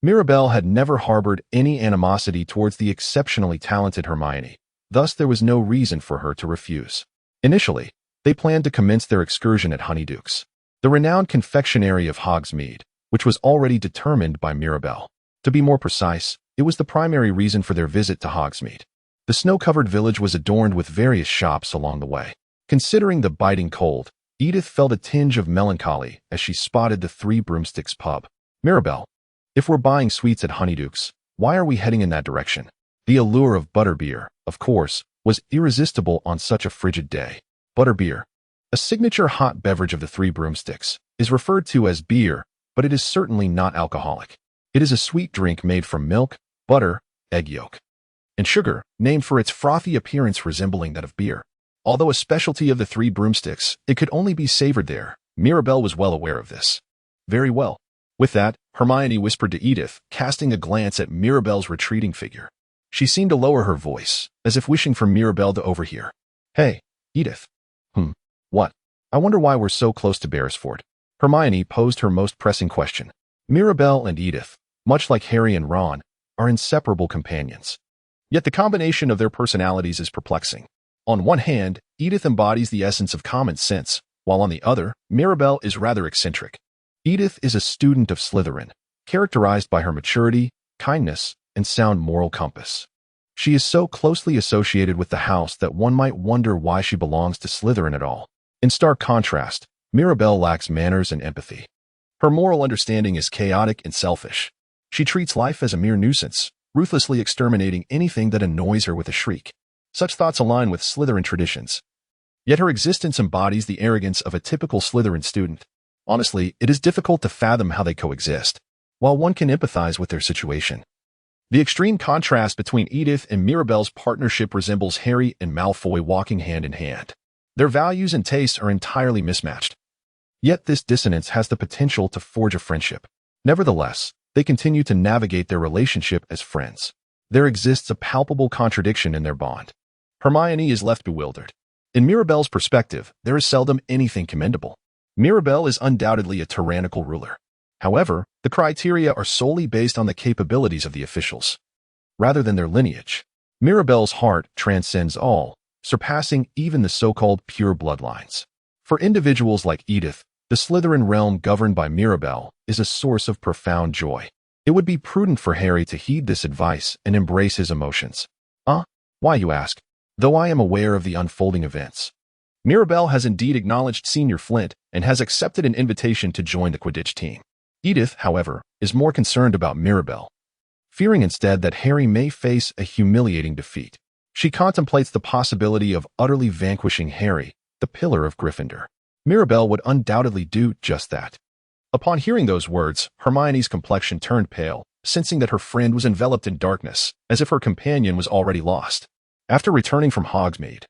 Mirabel had never harbored any animosity towards the exceptionally talented Hermione. Thus, there was no reason for her to refuse. Initially, they planned to commence their excursion at Honeydukes, the renowned confectionery of Hogsmeade, which was already determined by Mirabel. To be more precise, it was the primary reason for their visit to Hogsmeade. The snow-covered village was adorned with various shops along the way. Considering the biting cold, Edith felt a tinge of melancholy as she spotted the Three Broomsticks pub. Mirabel, if we're buying sweets at Honeydukes, why are we heading in that direction? The allure of butterbeer, of course, was irresistible on such a frigid day. Butterbeer, a signature hot beverage of the Three Broomsticks, is referred to as beer, but it is certainly not alcoholic. It is a sweet drink made from milk, butter, egg yolk, and sugar, named for its frothy appearance resembling that of beer. Although a specialty of the Three Broomsticks, it could only be savored there. Mirabel was well aware of this. Very well. With that, Hermione whispered to Edith, casting a glance at Mirabel's retreating figure. She seemed to lower her voice, as if wishing for Mirabel to overhear. Hey, Edith. What? I wonder why we're so close to Beresford. Hermione posed her most pressing question. Mirabel and Edith, much like Harry and Ron, are inseparable companions. Yet the combination of their personalities is perplexing. On one hand, Edith embodies the essence of common sense, while on the other, Mirabel is rather eccentric. Edith is a student of Slytherin, characterized by her maturity, kindness, and sound moral compass. She is so closely associated with the house that one might wonder why she belongs to Slytherin at all. In stark contrast, Mirabel lacks manners and empathy. Her moral understanding is chaotic and selfish. She treats life as a mere nuisance, ruthlessly exterminating anything that annoys her with a shriek. Such thoughts align with Slytherin traditions. Yet her existence embodies the arrogance of a typical Slytherin student. Honestly, it is difficult to fathom how they coexist, while one can empathize with their situation. The extreme contrast between Edith and Mirabel's partnership resembles Harry and Malfoy walking hand in hand. Their values and tastes are entirely mismatched. Yet this dissonance has the potential to forge a friendship. Nevertheless, they continue to navigate their relationship as friends. There exists a palpable contradiction in their bond. Hermione is left bewildered. In Mirabelle's perspective, there is seldom anything commendable. Mirabelle is undoubtedly a tyrannical ruler. However, the criteria are solely based on the capabilities of the officials, rather than their lineage. Mirabelle's heart transcends all, surpassing even the so-called pure bloodlines. For individuals like Edith, the Slytherin realm governed by Mirabelle is a source of profound joy. It would be prudent for Harry to heed this advice and embrace his emotions. Why, you ask? Though I am aware of the unfolding events, Mirabelle has indeed acknowledged Senior Flint and has accepted an invitation to join the Quidditch team. Edith, however, is more concerned about Mirabelle, fearing instead that Harry may face a humiliating defeat. She contemplates the possibility of utterly vanquishing Harry, the pillar of Gryffindor. Mirabelle would undoubtedly do just that. Upon hearing those words, Hermione's complexion turned pale, sensing that her friend was enveloped in darkness, as if her companion was already lost. After returning from Hogsmeade,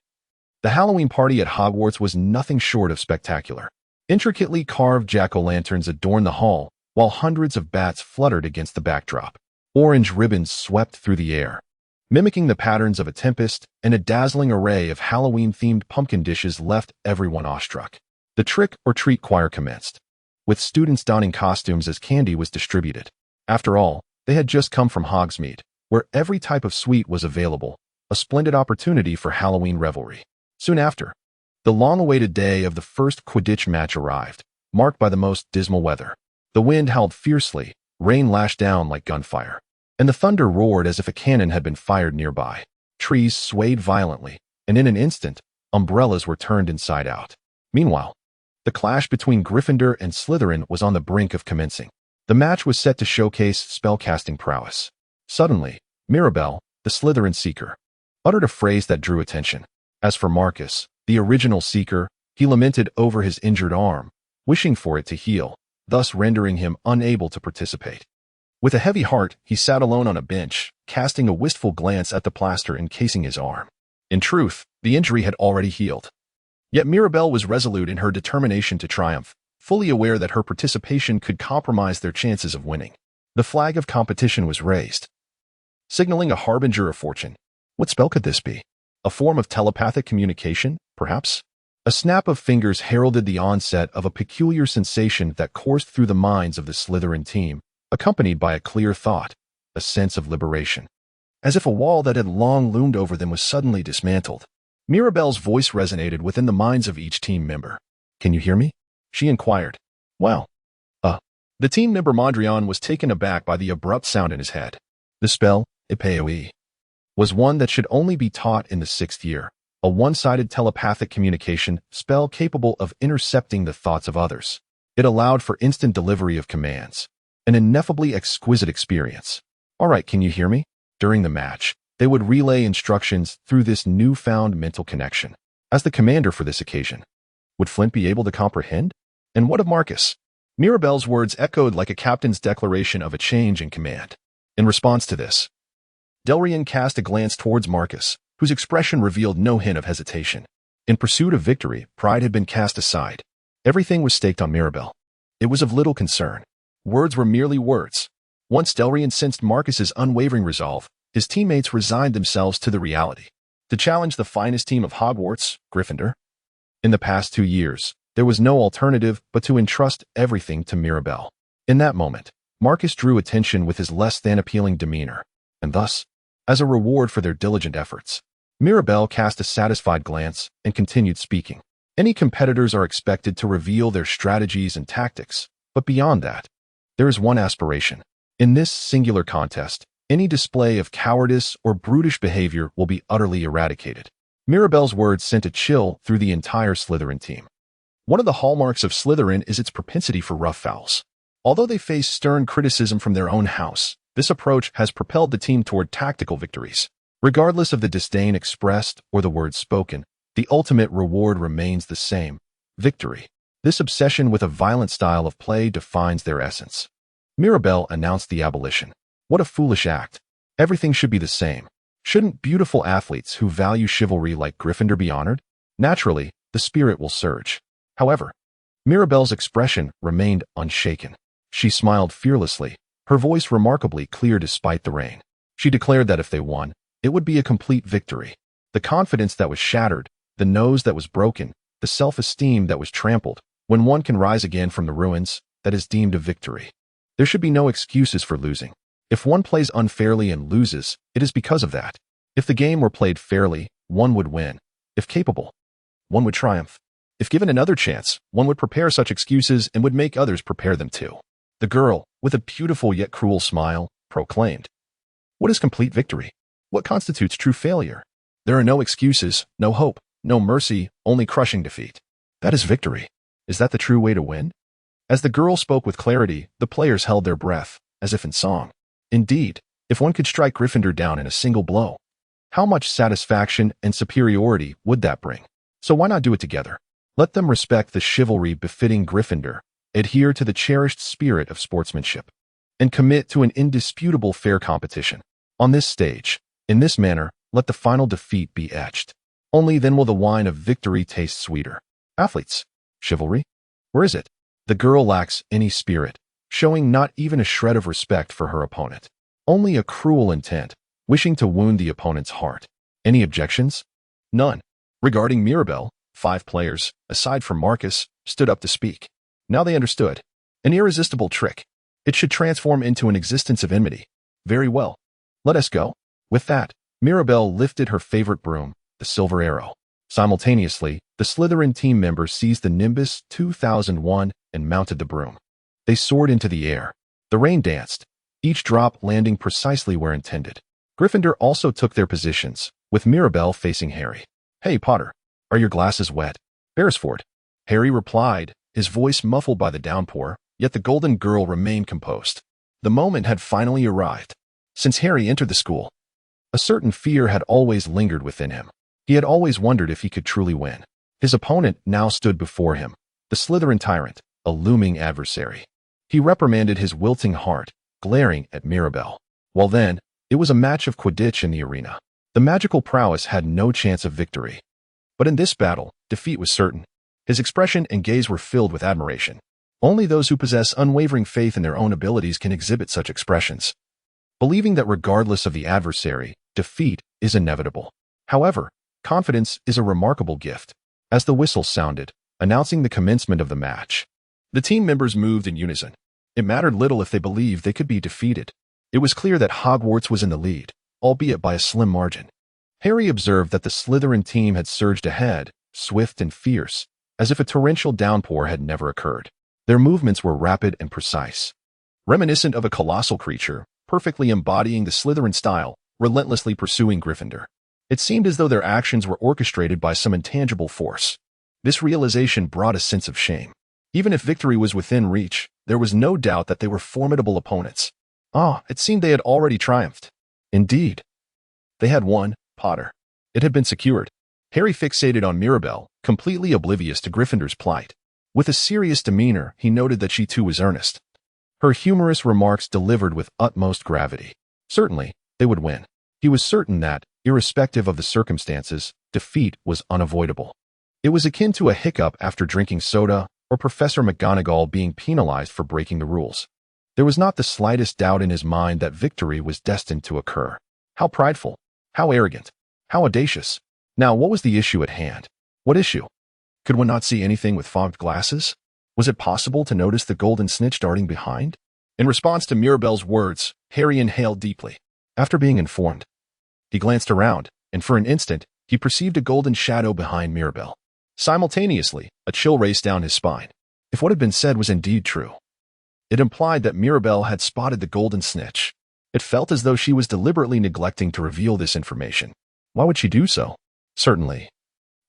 the Halloween party at Hogwarts was nothing short of spectacular. Intricately carved jack-o'-lanterns adorned the hall, while hundreds of bats fluttered against the backdrop. Orange ribbons swept through the air, mimicking the patterns of a tempest, and a dazzling array of Halloween-themed pumpkin dishes left everyone awestruck. The trick-or-treat choir commenced, with students donning costumes as candy was distributed. After all, they had just come from Hogsmeade, where every type of sweet was available, a splendid opportunity for Halloween revelry. Soon after, the long-awaited day of the first Quidditch match arrived, marked by the most dismal weather. The wind howled fiercely, rain lashed down like gunfire, and the thunder roared as if a cannon had been fired nearby. Trees swayed violently, and in an instant, umbrellas were turned inside out. Meanwhile, the clash between Gryffindor and Slytherin was on the brink of commencing. The match was set to showcase spellcasting prowess. Suddenly, Mirabelle, the Slytherin seeker, uttered a phrase that drew attention. As for Marcus, the original seeker, he lamented over his injured arm, wishing for it to heal, thus rendering him unable to participate. With a heavy heart, he sat alone on a bench, casting a wistful glance at the plaster encasing his arm. In truth, the injury had already healed. Yet Mirabelle was resolute in her determination to triumph, fully aware that her participation could compromise their chances of winning. The flag of competition was raised, signaling a harbinger of fortune. What spell could this be? A form of telepathic communication, perhaps? A snap of fingers heralded the onset of a peculiar sensation that coursed through the minds of the Slytherin team, accompanied by a clear thought, a sense of liberation. As if a wall that had long loomed over them was suddenly dismantled. Mirabelle's voice resonated within the minds of each team member. "Can you hear me?" she inquired. "Well, The team member Mondrian was taken aback by the abrupt sound in his head. The spell, Ipeoe, was one that should only be taught in the 6th year, a one-sided telepathic communication spell capable of intercepting the thoughts of others. It allowed for instant delivery of commands, an ineffably exquisite experience. "All right, can you hear me?" During the match, they would relay instructions through this newfound mental connection. As the commander for this occasion, would Flint be able to comprehend? And what of Marcus? Mirabelle's words echoed like a captain's declaration of a change in command. In response to this, Delrian cast a glance towards Marcus, whose expression revealed no hint of hesitation. In pursuit of victory, pride had been cast aside. Everything was staked on Mirabelle. It was of little concern. Words were merely words. Once Delrian sensed Marcus's unwavering resolve, his teammates resigned themselves to the reality. To challenge the finest team of Hogwarts, Gryffindor. In the past 2 years, there was no alternative but to entrust everything to Mirabelle. In that moment, Marcus drew attention with his less than appealing demeanor, and thus, as a reward for their diligent efforts, Mirabelle cast a satisfied glance and continued speaking. Any competitors are expected to reveal their strategies and tactics, but beyond that, there is one aspiration. In this singular contest, any display of cowardice or brutish behavior will be utterly eradicated. Mirabelle's words sent a chill through the entire Slytherin team. One of the hallmarks of Slytherin is its propensity for rough fouls. Although they face stern criticism from their own house, this approach has propelled the team toward tactical victories. Regardless of the disdain expressed or the words spoken, the ultimate reward remains the same: victory. This obsession with a violent style of play defines their essence. Mirabelle announced the abolition. What a foolish act. Everything should be the same. Shouldn't beautiful athletes who value chivalry like Gryffindor be honored? Naturally, the spirit will surge. However, Mirabelle's expression remained unshaken. She smiled fearlessly, her voice remarkably clear despite the rain. She declared that if they won, it would be a complete victory. The confidence that was shattered, the nose that was broken, the self-esteem that was trampled. When one can rise again from the ruins, that is deemed a victory. There should be no excuses for losing. If one plays unfairly and loses, it is because of that. If the game were played fairly, one would win. If capable, one would triumph. If given another chance, one would prepare such excuses and would make others prepare them too. The girl, with a beautiful yet cruel smile, proclaimed, "What is complete victory? What constitutes true failure? There are no excuses, no hope, no mercy, only crushing defeat. That is victory. Is that the true way to win?" As the girl spoke with clarity, the players held their breath, as if in song. Indeed, if one could strike Gryffindor down in a single blow, how much satisfaction and superiority would that bring? So why not do it together? Let them respect the chivalry befitting Gryffindor, adhere to the cherished spirit of sportsmanship, and commit to an indisputable fair competition. On this stage, in this manner, let the final defeat be etched. Only then will the wine of victory taste sweeter. Athletes, chivalry, where is it? The girl lacks any spirit, showing not even a shred of respect for her opponent. Only a cruel intent, wishing to wound the opponent's heart. Any objections? None. Regarding Mirabelle, 5 players, aside from Marcus, stood up to speak. Now they understood. An irresistible trick. It should transform into an existence of enmity. Very well. Let us go. With that, Mirabelle lifted her favorite broom, the silver arrow. Simultaneously, the Slytherin team members seized the Nimbus 2001 and mounted the broom. They soared into the air. The rain danced, each drop landing precisely where intended. Gryffindor also took their positions, with Mirabelle facing Harry. "Hey, Potter, are your glasses wet?" "Beresford," Harry replied, his voice muffled by the downpour, yet the golden girl remained composed. The moment had finally arrived. Since Harry entered the school, a certain fear had always lingered within him. He had always wondered if he could truly win. His opponent now stood before him, the Slytherin tyrant, a looming adversary. He reprimanded his wilting heart, glaring at Mirabelle. Well then, it was a match of Quidditch in the arena. The magical prowess had no chance of victory. But in this battle, defeat was certain. His expression and gaze were filled with admiration. Only those who possess unwavering faith in their own abilities can exhibit such expressions, believing that regardless of the adversary, defeat is inevitable. However, confidence is a remarkable gift. As the whistle sounded, announcing the commencement of the match, the team members moved in unison. It mattered little if they believed they could be defeated. It was clear that Hogwarts was in the lead, albeit by a slim margin. Harry observed that the Slytherin team had surged ahead, swift and fierce, as if a torrential downpour had never occurred. Their movements were rapid and precise, reminiscent of a colossal creature, perfectly embodying the Slytherin style, relentlessly pursuing Gryffindor. It seemed as though their actions were orchestrated by some intangible force. This realization brought a sense of shame. Even if victory was within reach, there was no doubt that they were formidable opponents. It seemed they had already triumphed. Indeed, they had won, Potter. It had been secured. Harry fixated on Mirabelle, completely oblivious to Gryffindor's plight. With a serious demeanor, he noted that she too was earnest. Her humorous remarks delivered with utmost gravity. Certainly, they would win. He was certain that, irrespective of the circumstances, defeat was unavoidable. It was akin to a hiccup after drinking soda, or Professor McGonagall being penalized for breaking the rules. There was not the slightest doubt in his mind that victory was destined to occur. How prideful, how arrogant, how audacious. Now, what was the issue at hand? What issue? Could one not see anything with fogged glasses? Was it possible to notice the golden snitch darting behind? In response to Mirabelle's words, Harry inhaled deeply. After being informed, he glanced around, and for an instant, he perceived a golden shadow behind Mirabelle. Simultaneously, a chill raced down his spine. If what had been said was indeed true, it implied that Mirabelle had spotted the golden snitch. It felt as though she was deliberately neglecting to reveal this information. Why would she do so? Certainly,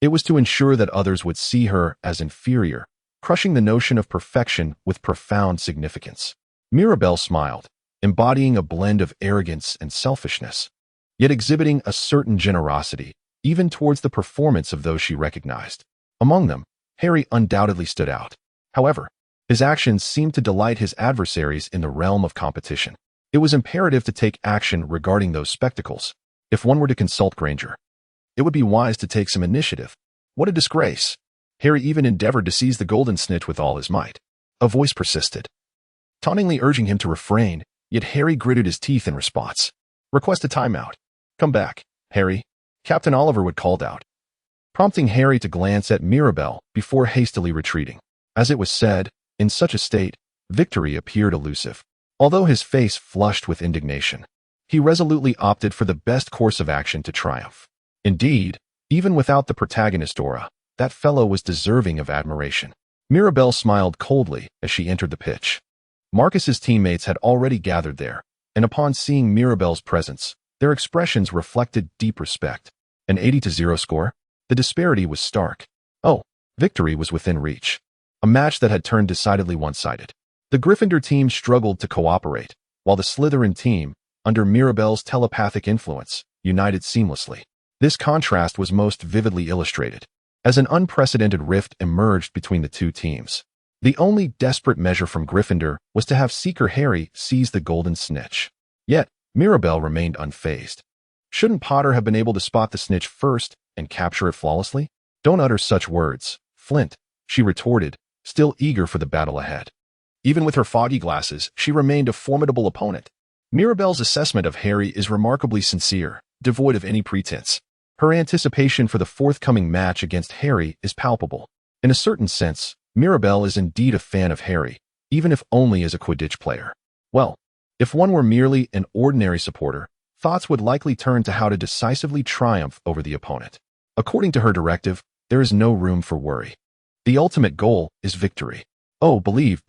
it was to ensure that others would see her as inferior, crushing the notion of perfection with profound significance. Mirabelle smiled, embodying a blend of arrogance and selfishness, yet exhibiting a certain generosity, even towards the performance of those she recognized. Among them, Harry undoubtedly stood out. However, his actions seemed to delight his adversaries in the realm of competition. It was imperative to take action regarding those spectacles. If one were to consult Granger, it would be wise to take some initiative. What a disgrace! Harry even endeavored to seize the golden snitch with all his might. A voice persisted, tauntingly urging him to refrain, yet Harry gritted his teeth in response. "Request a timeout. Come back, Harry," Captain Oliver called out, prompting Harry to glance at Mirabelle before hastily retreating. As it was said, in such a state, victory appeared elusive. Although his face flushed with indignation, he resolutely opted for the best course of action to triumph. Indeed, even without the protagonist aura, that fellow was deserving of admiration. Mirabelle smiled coldly as she entered the pitch. Marcus's teammates had already gathered there, and upon seeing Mirabelle's presence, their expressions reflected deep respect. An 80-0 score? The disparity was stark. Oh, victory was within reach. A match that had turned decidedly one-sided. The Gryffindor team struggled to cooperate, while the Slytherin team, under Mirabelle's telepathic influence, united seamlessly. This contrast was most vividly illustrated as an unprecedented rift emerged between the two teams. The only desperate measure from Gryffindor was to have Seeker Harry seize the golden snitch. Yet, Mirabelle remained unfazed. Shouldn't Potter have been able to spot the snitch first and capture it flawlessly? "Don't utter such words, Flint," she retorted, still eager for the battle ahead. Even with her foggy glasses, she remained a formidable opponent. Mirabelle's assessment of Harry is remarkably sincere, devoid of any pretense. Her anticipation for the forthcoming match against Harry is palpable. In a certain sense, Mirabelle is indeed a fan of Harry, even if only as a Quidditch player. Well, if one were merely an ordinary supporter, thoughts would likely turn to how to decisively triumph over the opponent. According to her directive, there is no room for worry. The ultimate goal is victory. Oh, believe.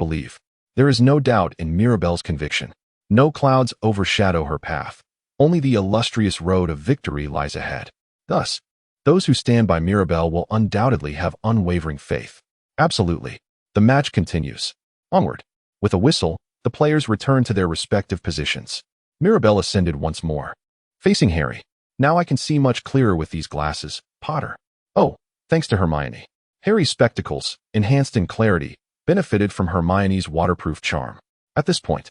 There is no doubt in Mirabelle's conviction. No clouds overshadow her path. Only the illustrious road of victory lies ahead. Thus, those who stand by Mirabelle will undoubtedly have unwavering faith. Absolutely. The match continues. Onward. With a whistle, the players return to their respective positions. Mirabelle ascended once more, facing Harry. "Now I can see much clearer with these glasses, Potter." "Oh, thanks to Hermione." Harry's spectacles, enhanced in clarity, benefited from Hermione's waterproof charm. At this point,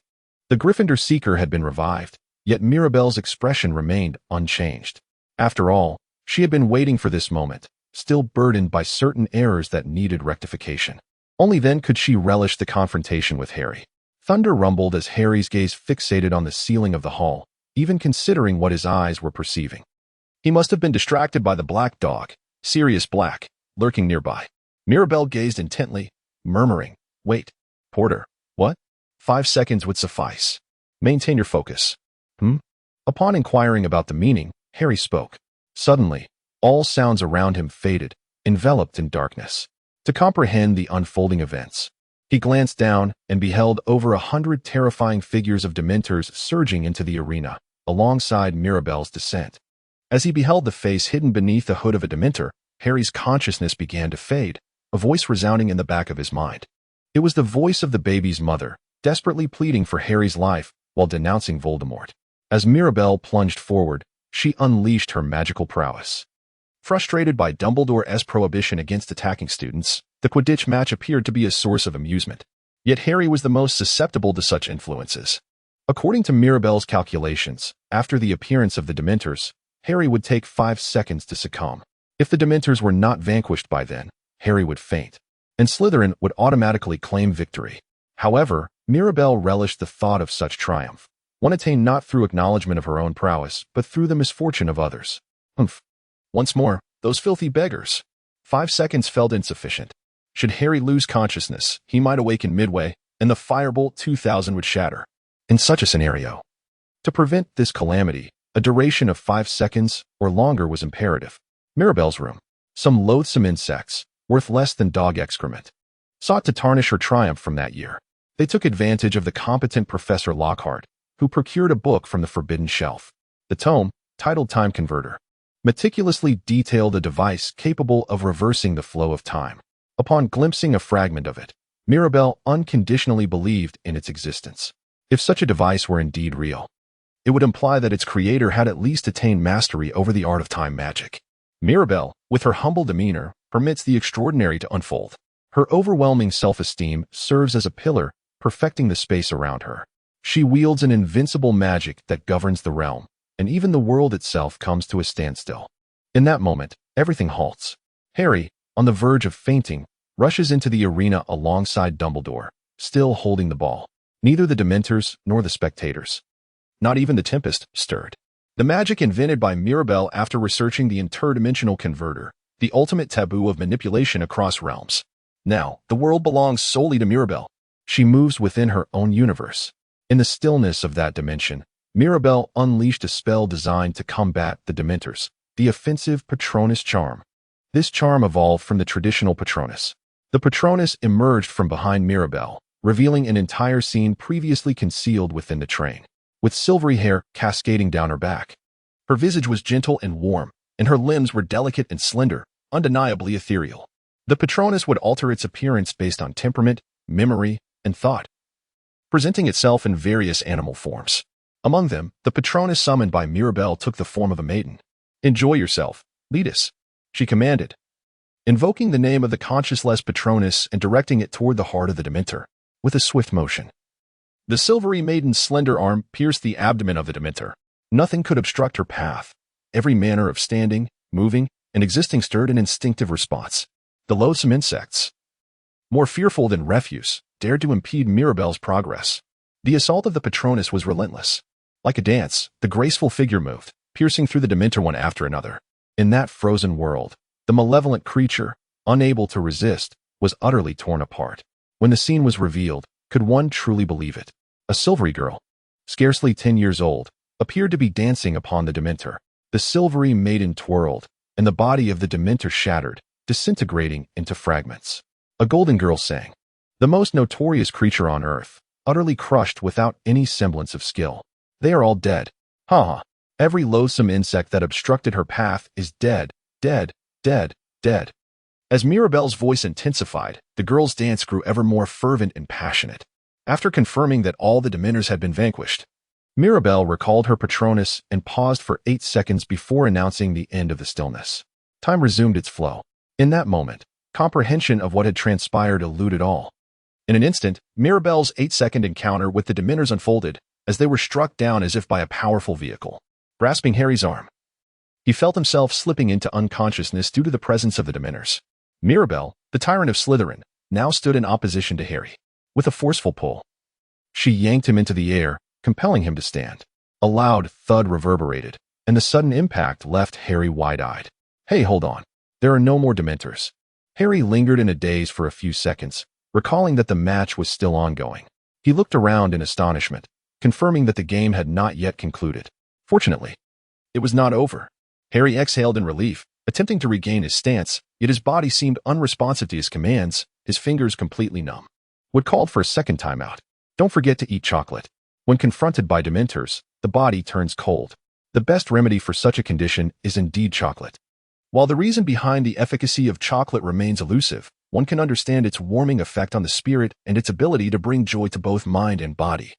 the Gryffindor Seeker had been revived, yet Mirabelle's expression remained unchanged. After all, she had been waiting for this moment, still burdened by certain errors that needed rectification. Only then could she relish the confrontation with Harry. Thunder rumbled as Harry's gaze fixated on the ceiling of the hall, even considering what his eyes were perceiving. He must have been distracted by the black dog, Sirius Black, lurking nearby. Mirabelle gazed intently, murmuring, "Wait, Porter, what?" 5 seconds would suffice. "Maintain your focus." Upon inquiring about the meaning, Harry spoke. Suddenly, all sounds around him faded, enveloped in darkness. To comprehend the unfolding events, he glanced down and beheld over 100 terrifying figures of Dementors surging into the arena, alongside Mirabelle's descent. As he beheld the face hidden beneath the hood of a Dementor, Harry's consciousness began to fade, a voice resounding in the back of his mind. It was the voice of the baby's mother, desperately pleading for Harry's life while denouncing Voldemort. As Mirabelle plunged forward, she unleashed her magical prowess. Frustrated by Dumbledore's prohibition against attacking students, the Quidditch match appeared to be a source of amusement. Yet Harry was the most susceptible to such influences. According to Mirabelle's calculations, after the appearance of the Dementors, Harry would take 5 seconds to succumb. If the Dementors were not vanquished by then, Harry would faint, and Slytherin would automatically claim victory. However, Mirabelle relished the thought of such triumph. One attained not through acknowledgement of her own prowess, but through the misfortune of others. Once more, those filthy beggars. 5 seconds felt insufficient. Should Harry lose consciousness, he might awaken midway, and the Firebolt 2000 would shatter. In such a scenario, to prevent this calamity, a duration of 5 seconds or longer was imperative. Mirabelle's room. Some loathsome insects, worth less than dog excrement, sought to tarnish her triumph from that year. They took advantage of the competent Professor Lockhart, who procured a book from the forbidden shelf. The tome, titled Time Converter, meticulously detailed a device capable of reversing the flow of time. Upon glimpsing a fragment of it, Mirabelle unconditionally believed in its existence. If such a device were indeed real, it would imply that its creator had at least attained mastery over the art of time magic. Mirabelle, with her humble demeanor, permits the extraordinary to unfold. Her overwhelming self-esteem serves as a pillar, perfecting the space around her. She wields an invincible magic that governs the realm, and even the world itself comes to a standstill. In that moment, everything halts. Harry, on the verge of fainting, rushes into the arena alongside Dumbledore, still holding the ball. Neither the Dementors nor the spectators, not even the Tempest, stirred. The magic invented by Mirabelle after researching the interdimensional converter, the ultimate taboo of manipulation across realms. Now, the world belongs solely to Mirabelle. She moves within her own universe. In the stillness of that dimension, Mirabelle unleashed a spell designed to combat the Dementors, the offensive Patronus charm. This charm evolved from the traditional Patronus. The Patronus emerged from behind Mirabelle, revealing an entire scene previously concealed within the train, with silvery hair cascading down her back. Her visage was gentle and warm, and her limbs were delicate and slender, undeniably ethereal. The Patronus would alter its appearance based on temperament, memory, and thought, presenting itself in various animal forms. Among them, the Patronus summoned by Mirabelle took the form of a maiden. "Enjoy yourself, lead us," she commanded, invoking the name of the conscienceless Patronus and directing it toward the heart of the Dementor. With a swift motion, the silvery maiden's slender arm pierced the abdomen of the Dementor. Nothing could obstruct her path. Every manner of standing, moving, and existing stirred an instinctive response. The loathsome insects, more fearful than refuse, dared to impede Mirabelle's progress. The assault of the Patronus was relentless. Like a dance, the graceful figure moved, piercing through the Dementor one after another. In that frozen world, the malevolent creature, unable to resist, was utterly torn apart. When the scene was revealed, could one truly believe it? A silvery girl, scarcely 10 years old, appeared to be dancing upon the Dementor. The silvery maiden twirled, and the body of the Dementor shattered, disintegrating into fragments. A golden girl sang, the most notorious creature on earth, utterly crushed without any semblance of skill. "They are all dead. Ha ha. Every loathsome insect that obstructed her path is dead, dead, dead, dead." As Mirabelle's voice intensified, the girl's dance grew ever more fervent and passionate. After confirming that all the Dementors had been vanquished, Mirabelle recalled her Patronus and paused for 8 seconds before announcing the end of the stillness. Time resumed its flow. In that moment, comprehension of what had transpired eluded all. In an instant, Mirabelle's 8-second encounter with the Dementors unfolded, as they were struck down as if by a powerful vehicle. Grasping Harry's arm, he felt himself slipping into unconsciousness due to the presence of the Dementors. Mirabelle, the tyrant of Slytherin, now stood in opposition to Harry. With a forceful pull, she yanked him into the air, compelling him to stand. A loud thud reverberated, and the sudden impact left Harry wide-eyed. "Hey, hold on. There are no more Dementors." Harry lingered in a daze for a few seconds, recalling that the match was still ongoing. He looked around in astonishment, confirming that the game had not yet concluded. Fortunately, it was not over. Harry exhaled in relief, attempting to regain his stance, yet his body seemed unresponsive to his commands, his fingers completely numb. Wood called for a second timeout. "Don't forget to eat chocolate. When confronted by Dementors, the body turns cold. The best remedy for such a condition is indeed chocolate." While the reason behind the efficacy of chocolate remains elusive, one can understand its warming effect on the spirit and its ability to bring joy to both mind and body,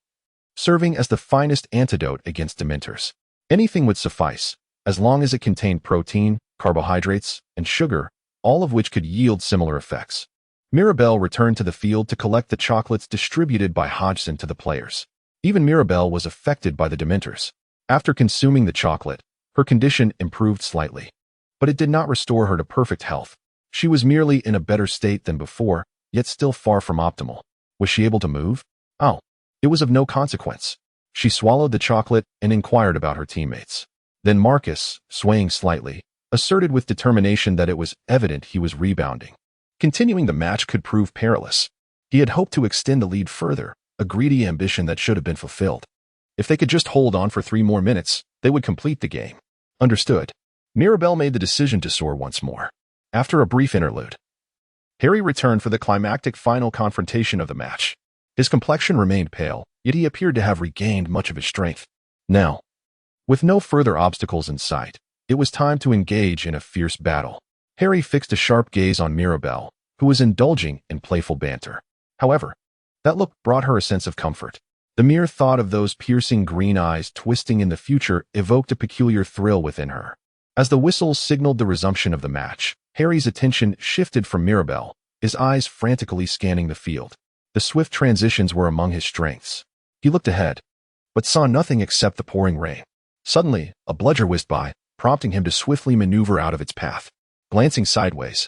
serving as the finest antidote against Dementors. Anything would suffice, as long as it contained protein, carbohydrates, and sugar, all of which could yield similar effects. Mirabelle returned to the field to collect the chocolates distributed by Hodgson to the players. Even Mirabelle was affected by the Dementors. After consuming the chocolate, her condition improved slightly, but it did not restore her to perfect health. She was merely in a better state than before, yet still far from optimal. Was she able to move? Oh, it was of no consequence. She swallowed the chocolate and inquired about her teammates. Then Marcus, swaying slightly, asserted with determination that it was evident he was rebounding. Continuing the match could prove perilous. He had hoped to extend the lead further, a greedy ambition that should have been fulfilled. If they could just hold on for 3 more minutes, they would complete the game. Understood. Mirabelle made the decision to soar once more. After a brief interlude, Harry returned for the climactic final confrontation of the match. His complexion remained pale, yet he appeared to have regained much of his strength. Now, with no further obstacles in sight, it was time to engage in a fierce battle. Harry fixed a sharp gaze on Mirabelle, who was indulging in playful banter. However, that look brought her a sense of comfort. The mere thought of those piercing green eyes twisting in the future evoked a peculiar thrill within her. As the whistle signaled the resumption of the match, Harry's attention shifted from Mirabelle, his eyes frantically scanning the field. The swift transitions were among his strengths. He looked ahead, but saw nothing except the pouring rain. Suddenly, a bludger whizzed by, prompting him to swiftly maneuver out of its path. Glancing sideways,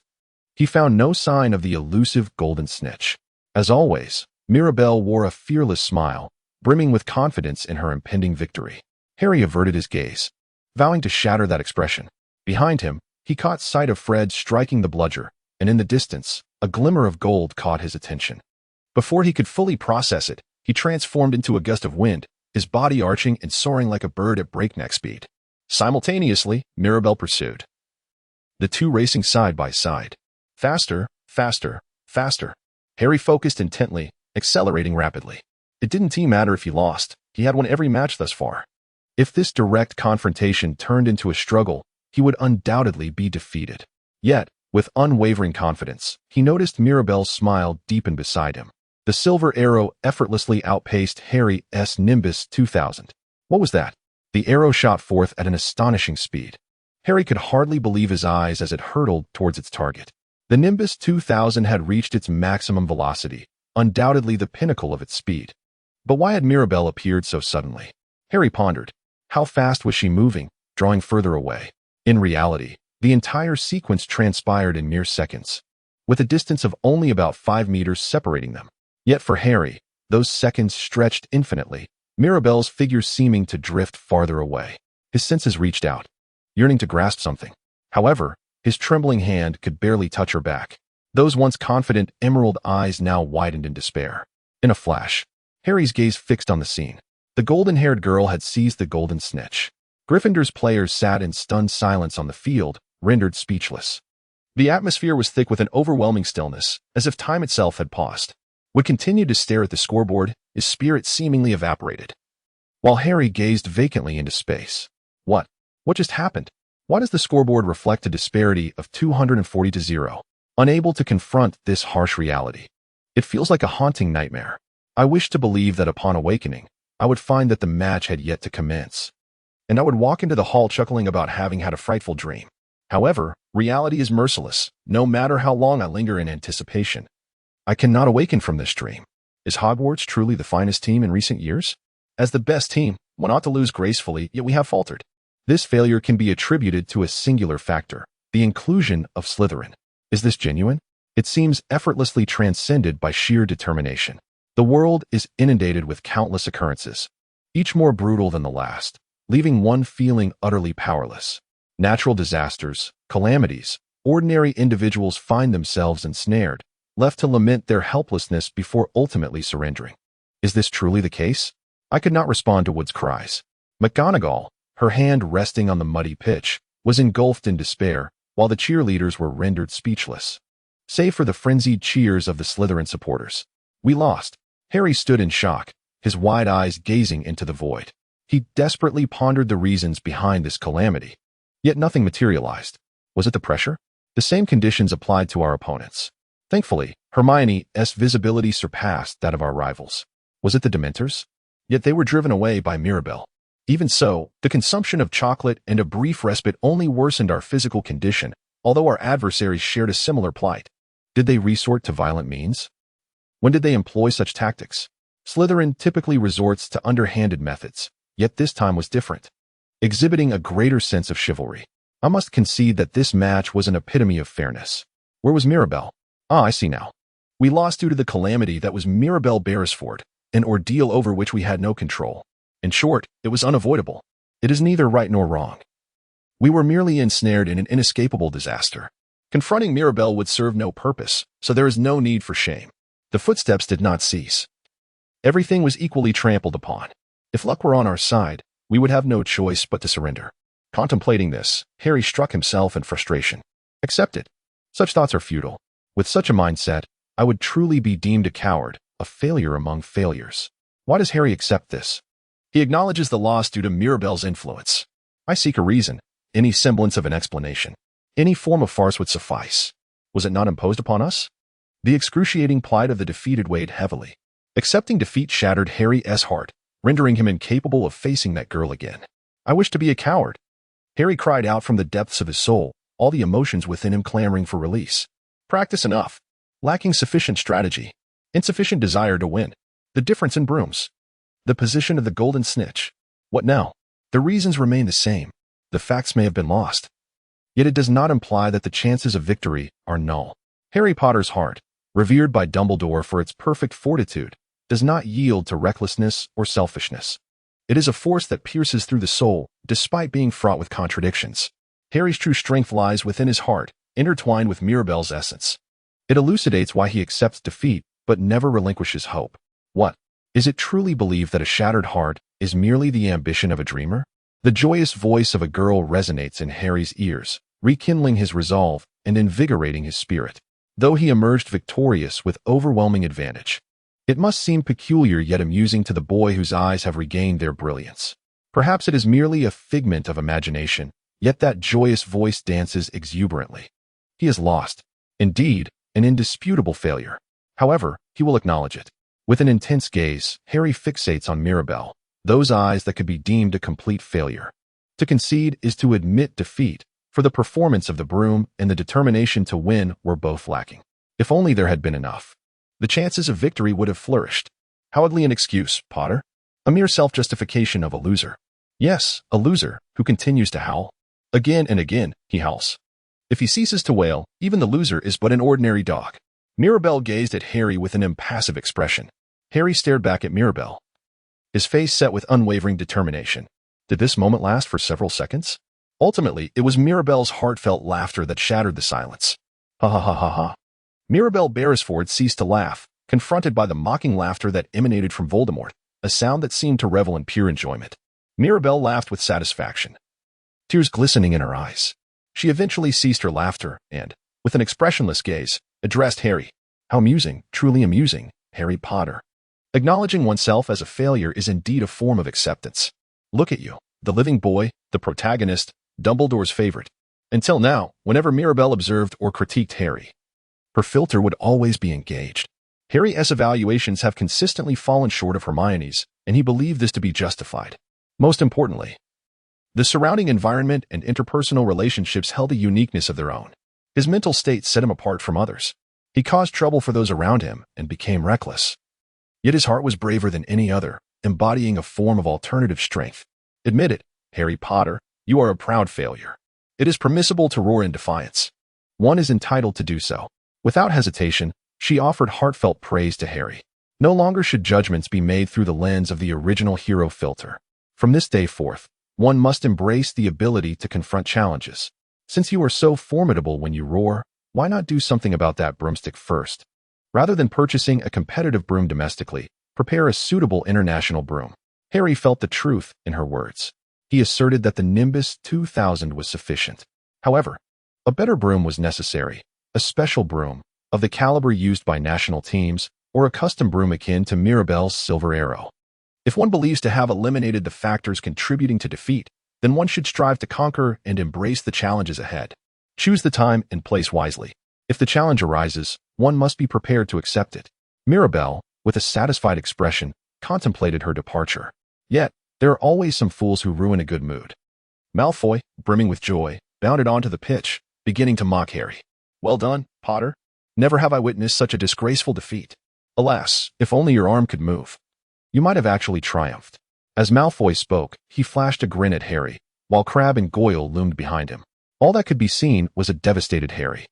he found no sign of the elusive golden snitch. As always, Mirabelle wore a fearless smile, brimming with confidence in her impending victory. Harry averted his gaze, vowing to shatter that expression. Behind him, he caught sight of Fred striking the bludger, and in the distance, a glimmer of gold caught his attention. Before he could fully process it, he transformed into a gust of wind, his body arching and soaring like a bird at breakneck speed. Simultaneously, Mirabelle pursued, the two racing side by side. Faster, faster, faster. Harry focused intently, accelerating rapidly. It didn't matter if he lost, he had won every match thus far. If this direct confrontation turned into a struggle, he would undoubtedly be defeated. Yet, with unwavering confidence, he noticed Mirabelle's smile deepen beside him. The silver arrow effortlessly outpaced Harry's Nimbus 2000. What was that? The arrow shot forth at an astonishing speed. Harry could hardly believe his eyes as it hurtled towards its target. The Nimbus 2000 had reached its maximum velocity, undoubtedly the pinnacle of its speed. But why had Mirabelle appeared so suddenly? Harry pondered. How fast was she moving, drawing further away? In reality, the entire sequence transpired in mere seconds, with a distance of only about 5 meters separating them. Yet for Harry, those seconds stretched infinitely, Mirabelle's figure seeming to drift farther away. His senses reached out, yearning to grasp something. However, his trembling hand could barely touch her back. Those once confident emerald eyes now widened in despair. In a flash, Harry's gaze fixed on the scene. The golden-haired girl had seized the golden snitch. Gryffindor's players sat in stunned silence on the field, rendered speechless. The atmosphere was thick with an overwhelming stillness, as if time itself had paused. Wood continued to stare at the scoreboard, his spirit seemingly evaporated, while Harry gazed vacantly into space. What just happened? Why does the scoreboard reflect a disparity of 240 to 0? Unable to confront this harsh reality, it feels like a haunting nightmare. I wish to believe that upon awakening, I would find that the match had yet to commence, and I would walk into the hall chuckling about having had a frightful dream. However, reality is merciless, no matter how long I linger in anticipation. I cannot awaken from this dream. Is Hogwarts truly the finest team in recent years? As the best team, one ought to lose gracefully, yet we have faltered. This failure can be attributed to a singular factor, the inclusion of Slytherin. Is this genuine? It seems effortlessly transcended by sheer determination. The world is inundated with countless occurrences, each more brutal than the last, leaving one feeling utterly powerless. Natural disasters, calamities, ordinary individuals find themselves ensnared, left to lament their helplessness before ultimately surrendering. Is this truly the case? I could not respond to Wood's cries. McGonagall, her hand resting on the muddy pitch, was engulfed in despair, while the cheerleaders were rendered speechless. Save for the frenzied cheers of the Slytherin supporters. We lost. Harry stood in shock, his wide eyes gazing into the void. He desperately pondered the reasons behind this calamity. Yet nothing materialized. Was it the pressure? The same conditions applied to our opponents. Thankfully, Hermione's visibility surpassed that of our rivals. Was it the Dementors? Yet they were driven away by Mirabelle. Even so, the consumption of chocolate and a brief respite only worsened our physical condition, although our adversaries shared a similar plight. Did they resort to violent means? When did they employ such tactics? Slytherin typically resorts to underhanded methods, yet this time was different, exhibiting a greater sense of chivalry. I must concede that this match was an epitome of fairness. Where was Mirabelle? I see now. We lost due to the calamity that was Mirabelle Beresford, an ordeal over which we had no control. In short, it was unavoidable. It is neither right nor wrong. We were merely ensnared in an inescapable disaster. Confronting Mirabelle would serve no purpose, so there is no need for shame. The footsteps did not cease. Everything was equally trampled upon. If luck were on our side, we would have no choice but to surrender. Contemplating this, Harry struck himself in frustration. Accept it. Such thoughts are futile. With such a mindset, I would truly be deemed a coward, a failure among failures. Why does Harry accept this? He acknowledges the loss due to Mirabelle's influence. I seek a reason, any semblance of an explanation. Any form of farce would suffice. Was it not imposed upon us? The excruciating plight of the defeated weighed heavily. Accepting defeat shattered Harry's heart, rendering him incapable of facing that girl again. I wish to be a coward. Harry cried out from the depths of his soul, all the emotions within him clamoring for release. Practice enough. Lacking sufficient strategy. Insufficient desire to win. The difference in brooms. The position of the golden snitch. What now? The reasons remain the same. The facts may have been lost. Yet it does not imply that the chances of victory are null. Harry Potter's heart, revered by Dumbledore for its perfect fortitude, does not yield to recklessness or selfishness. It is a force that pierces through the soul, despite being fraught with contradictions. Harry's true strength lies within his heart, intertwined with Mirabelle's essence. It elucidates why he accepts defeat, but never relinquishes hope. What? Is it truly believed that a shattered heart is merely the ambition of a dreamer? The joyous voice of a girl resonates in Harry's ears, rekindling his resolve and invigorating his spirit. Though he emerged victorious with overwhelming advantage, it must seem peculiar yet amusing to the boy whose eyes have regained their brilliance. Perhaps it is merely a figment of imagination, yet that joyous voice dances exuberantly. He is lost. Indeed, an indisputable failure. However, he will acknowledge it. With an intense gaze, Harry fixates on Mirabelle, those eyes that could be deemed a complete failure. To concede is to admit defeat, for the performance of the broom and the determination to win were both lacking. If only there had been enough. The chances of victory would have flourished. Howardly an excuse, Potter? A mere self-justification of a loser. Yes, a loser, who continues to howl. Again and again, he howls. If he ceases to wail, even the loser is but an ordinary dog. Mirabelle gazed at Harry with an impassive expression. Harry stared back at Mirabelle, his face set with unwavering determination. Did this moment last for several seconds? Ultimately, it was Mirabelle's heartfelt laughter that shattered the silence. Ha ha ha ha ha. Mirabelle Beresford ceased to laugh, confronted by the mocking laughter that emanated from Voldemort, a sound that seemed to revel in pure enjoyment. Mirabelle laughed with satisfaction, tears glistening in her eyes. She eventually ceased her laughter and, with an expressionless gaze, addressed Harry. How amusing, truly amusing, Harry Potter. Acknowledging oneself as a failure is indeed a form of acceptance. Look at you, the living boy, the protagonist, Dumbledore's favorite. Until now, whenever Mirabelle observed or critiqued Harry, her filter would always be engaged. Harry's evaluations have consistently fallen short of Hermione's, and he believed this to be justified. Most importantly, the surrounding environment and interpersonal relationships held a uniqueness of their own. His mental state set him apart from others. He caused trouble for those around him and became reckless. Yet his heart was braver than any other, embodying a form of alternative strength. Admit it, Harry Potter, you are a proud failure. It is permissible to roar in defiance. One is entitled to do so. Without hesitation, she offered heartfelt praise to Harry. No longer should judgments be made through the lens of the original hero filter. From this day forth, one must embrace the ability to confront challenges. Since you are so formidable when you roar, why not do something about that broomstick first? Rather than purchasing a competitive broom domestically, prepare a suitable international broom. Harry felt the truth in her words. He asserted that the Nimbus 2000 was sufficient. However, a better broom was necessary. A special broom, of the caliber used by national teams, or a custom broom akin to Mirabelle's Silver Arrow. If one believes to have eliminated the factors contributing to defeat, then one should strive to conquer and embrace the challenges ahead. Choose the time and place wisely. If the challenge arises, one must be prepared to accept it. Mirabelle, with a satisfied expression, contemplated her departure. Yet, there are always some fools who ruin a good mood. Malfoy, brimming with joy, bounded onto the pitch, beginning to mock Harry. Well done, Potter. Never have I witnessed such a disgraceful defeat. Alas, if only your arm could move. You might have actually triumphed. As Malfoy spoke, he flashed a grin at Harry, while Crabbe and Goyle loomed behind him. All that could be seen was a devastated Harry.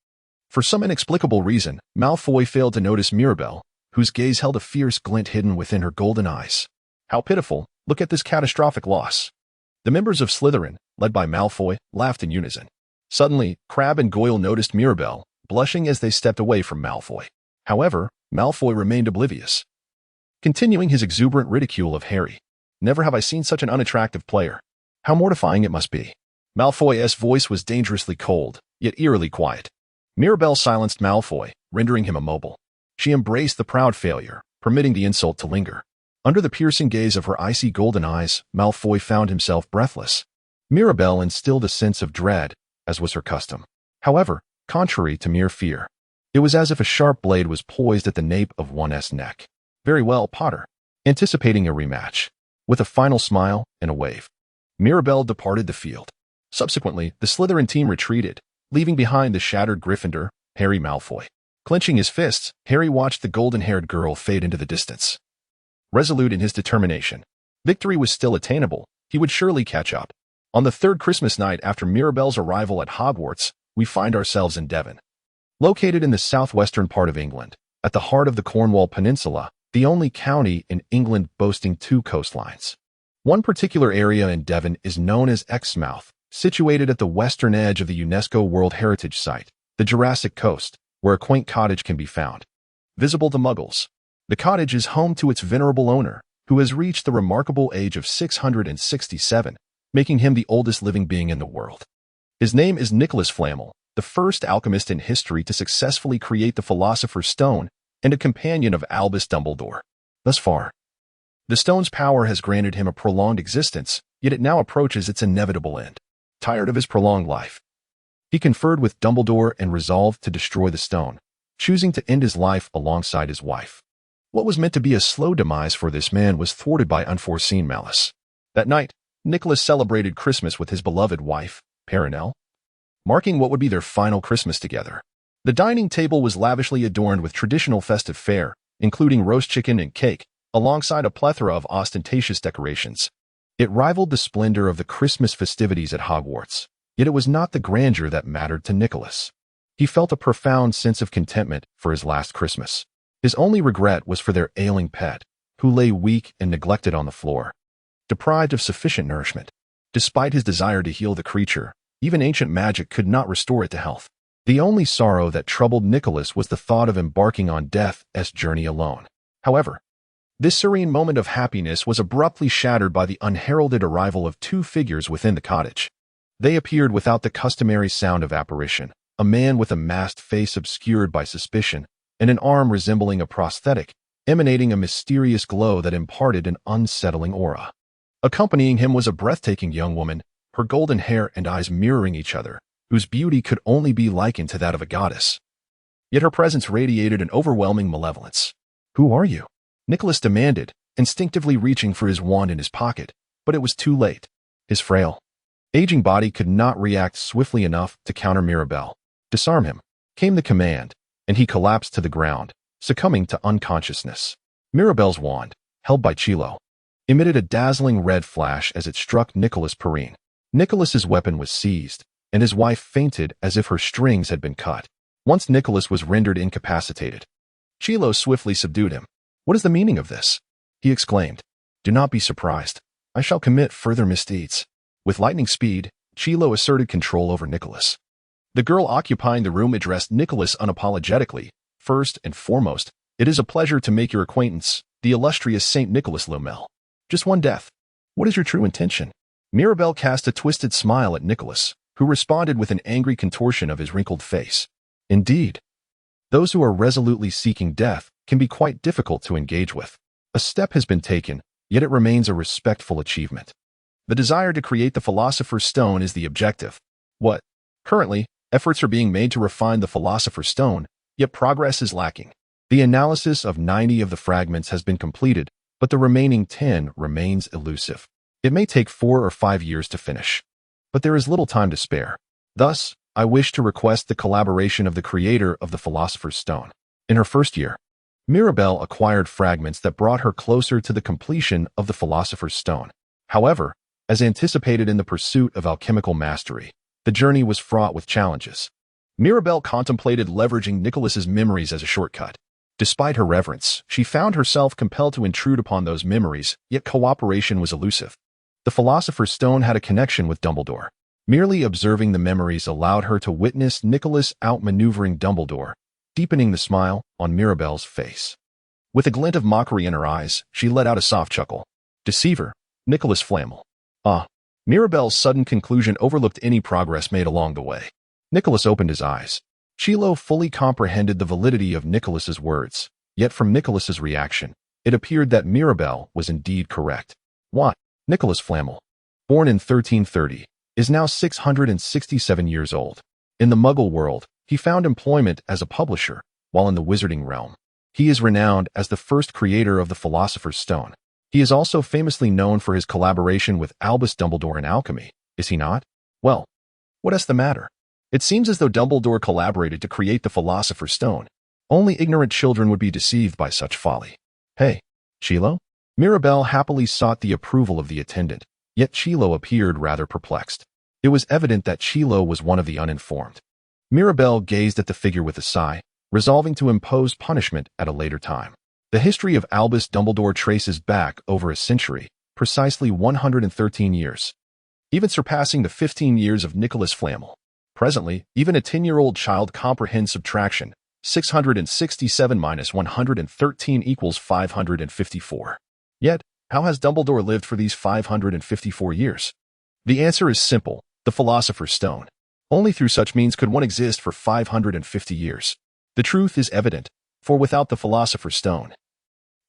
For some inexplicable reason, Malfoy failed to notice Mirabelle, whose gaze held a fierce glint hidden within her golden eyes. How pitiful, look at this catastrophic loss. The members of Slytherin, led by Malfoy, laughed in unison. Suddenly, Crabbe and Goyle noticed Mirabelle, blushing as they stepped away from Malfoy. However, Malfoy remained oblivious, continuing his exuberant ridicule of Harry. Never have I seen such an unattractive player. How mortifying it must be. Malfoy's voice was dangerously cold, yet eerily quiet. Mirabelle silenced Malfoy, rendering him immobile. She embraced the proud failure, permitting the insult to linger. Under the piercing gaze of her icy golden eyes, Malfoy found himself breathless. Mirabelle instilled a sense of dread, as was her custom. However, contrary to mere fear, it was as if a sharp blade was poised at the nape of one's neck. Very well, Potter. Anticipating a rematch. With a final smile and a wave, Mirabelle departed the field. Subsequently, the Slytherin team retreated, leaving behind the shattered Gryffindor, Harry Malfoy. Clenching his fists, Harry watched the golden-haired girl fade into the distance. Resolute in his determination, victory was still attainable. He would surely catch up. On the third Christmas night after Mirabelle's arrival at Hogwarts, we find ourselves in Devon. Located in the southwestern part of England, at the heart of the Cornwall Peninsula, the only county in England boasting two coastlines. One particular area in Devon is known as Exmouth, situated at the western edge of the UNESCO World Heritage Site, the Jurassic Coast, where a quaint cottage can be found. Visible to Muggles, the cottage is home to its venerable owner, who has reached the remarkable age of 667, making him the oldest living being in the world. His name is Nicholas Flamel, the first alchemist in history to successfully create the Philosopher's Stone and a companion of Albus Dumbledore. Thus far, the stone's power has granted him a prolonged existence, yet it now approaches its inevitable end. Tired of his prolonged life, he conferred with Dumbledore and resolved to destroy the stone, choosing to end his life alongside his wife. What was meant to be a slow demise for this man was thwarted by unforeseen malice. That night, Nicholas celebrated Christmas with his beloved wife, Perenelle, marking what would be their final Christmas together. The dining table was lavishly adorned with traditional festive fare, including roast chicken and cake, alongside a plethora of ostentatious decorations. It rivaled the splendor of the Christmas festivities at Hogwarts, yet it was not the grandeur that mattered to Nicholas. He felt a profound sense of contentment for his last Christmas. His only regret was for their ailing pet, who lay weak and neglected on the floor, deprived of sufficient nourishment. Despite his desire to heal the creature, even ancient magic could not restore it to health. The only sorrow that troubled Nicholas was the thought of embarking on death's journey alone. However, this serene moment of happiness was abruptly shattered by the unheralded arrival of two figures within the cottage. They appeared without the customary sound of apparition, a man with a masked face obscured by suspicion, and an arm resembling a prosthetic, emanating a mysterious glow that imparted an unsettling aura. Accompanying him was a breathtaking young woman, her golden hair and eyes mirroring each other, whose beauty could only be likened to that of a goddess. Yet her presence radiated an overwhelming malevolence. "Who are you?" Nicholas demanded, instinctively reaching for his wand in his pocket, but it was too late. His frail, aging body could not react swiftly enough to counter Mirabelle. "Disarm him," came the command, and he collapsed to the ground, succumbing to unconsciousness. Mirabelle's wand, held by Chilo, emitted a dazzling red flash as it struck Nicholas Perrine. Nicholas's weapon was seized, and his wife fainted as if her strings had been cut. Once Nicholas was rendered incapacitated, Chilo swiftly subdued him. "What is the meaning of this?" he exclaimed. "Do not be surprised. I shall commit further misdeeds." With lightning speed, Chilo asserted control over Nicholas. The girl occupying the room addressed Nicholas unapologetically. "First and foremost, it is a pleasure to make your acquaintance, the illustrious Saint Nicholas Flamel. Just one death. What is your true intention?" Mirabelle cast a twisted smile at Nicholas, who responded with an angry contortion of his wrinkled face. "Indeed, those who are resolutely seeking death can be quite difficult to engage with. A step has been taken, yet it remains a respectful achievement. The desire to create the Philosopher's Stone is the objective. What? Currently, efforts are being made to refine the Philosopher's Stone, yet progress is lacking. The analysis of 90 of the fragments has been completed, but the remaining 10 remains elusive. It may take 4 or 5 years to finish, but there is little time to spare. Thus, I wish to request the collaboration of the creator of the Philosopher's Stone." In her first year, Mirabelle acquired fragments that brought her closer to the completion of the Philosopher's Stone. However, as anticipated in the pursuit of alchemical mastery, the journey was fraught with challenges. Mirabelle contemplated leveraging Nicholas's memories as a shortcut. Despite her reverence, she found herself compelled to intrude upon those memories, yet cooperation was elusive. The Philosopher's Stone had a connection with Dumbledore. Merely observing the memories allowed her to witness Nicholas outmaneuvering Dumbledore, deepening the smile on Mirabelle's face. With a glint of mockery in her eyes, she let out a soft chuckle. "Deceiver, Nicholas Flamel." Ah, Mirabelle's sudden conclusion overlooked any progress made along the way. Nicholas opened his eyes. Chilo fully comprehended the validity of Nicholas's words, yet from Nicholas's reaction, it appeared that Mirabelle was indeed correct. What? Nicholas Flamel, born in 1330, is now 667 years old. In the Muggle world, he found employment as a publisher, while in the wizarding realm, he is renowned as the first creator of the Philosopher's Stone. He is also famously known for his collaboration with Albus Dumbledore in alchemy, is he not? Well, what is the matter? It seems as though Dumbledore collaborated to create the Philosopher's Stone. Only ignorant children would be deceived by such folly. "Hey, Chilo?" Mirabelle happily sought the approval of the attendant, yet Chilo appeared rather perplexed. It was evident that Chilo was one of the uninformed. Mirabelle gazed at the figure with a sigh, resolving to impose punishment at a later time. The history of Albus Dumbledore traces back over a century, precisely 113 years, even surpassing the 15 years of Nicholas Flamel. Presently, even a 10-year-old child comprehends subtraction. 667 minus 113 equals 554. Yet, how has Dumbledore lived for these 554 years? The answer is simple: the Philosopher's Stone. Only through such means could one exist for 550 years. The truth is evident, for without the Philosopher's Stone,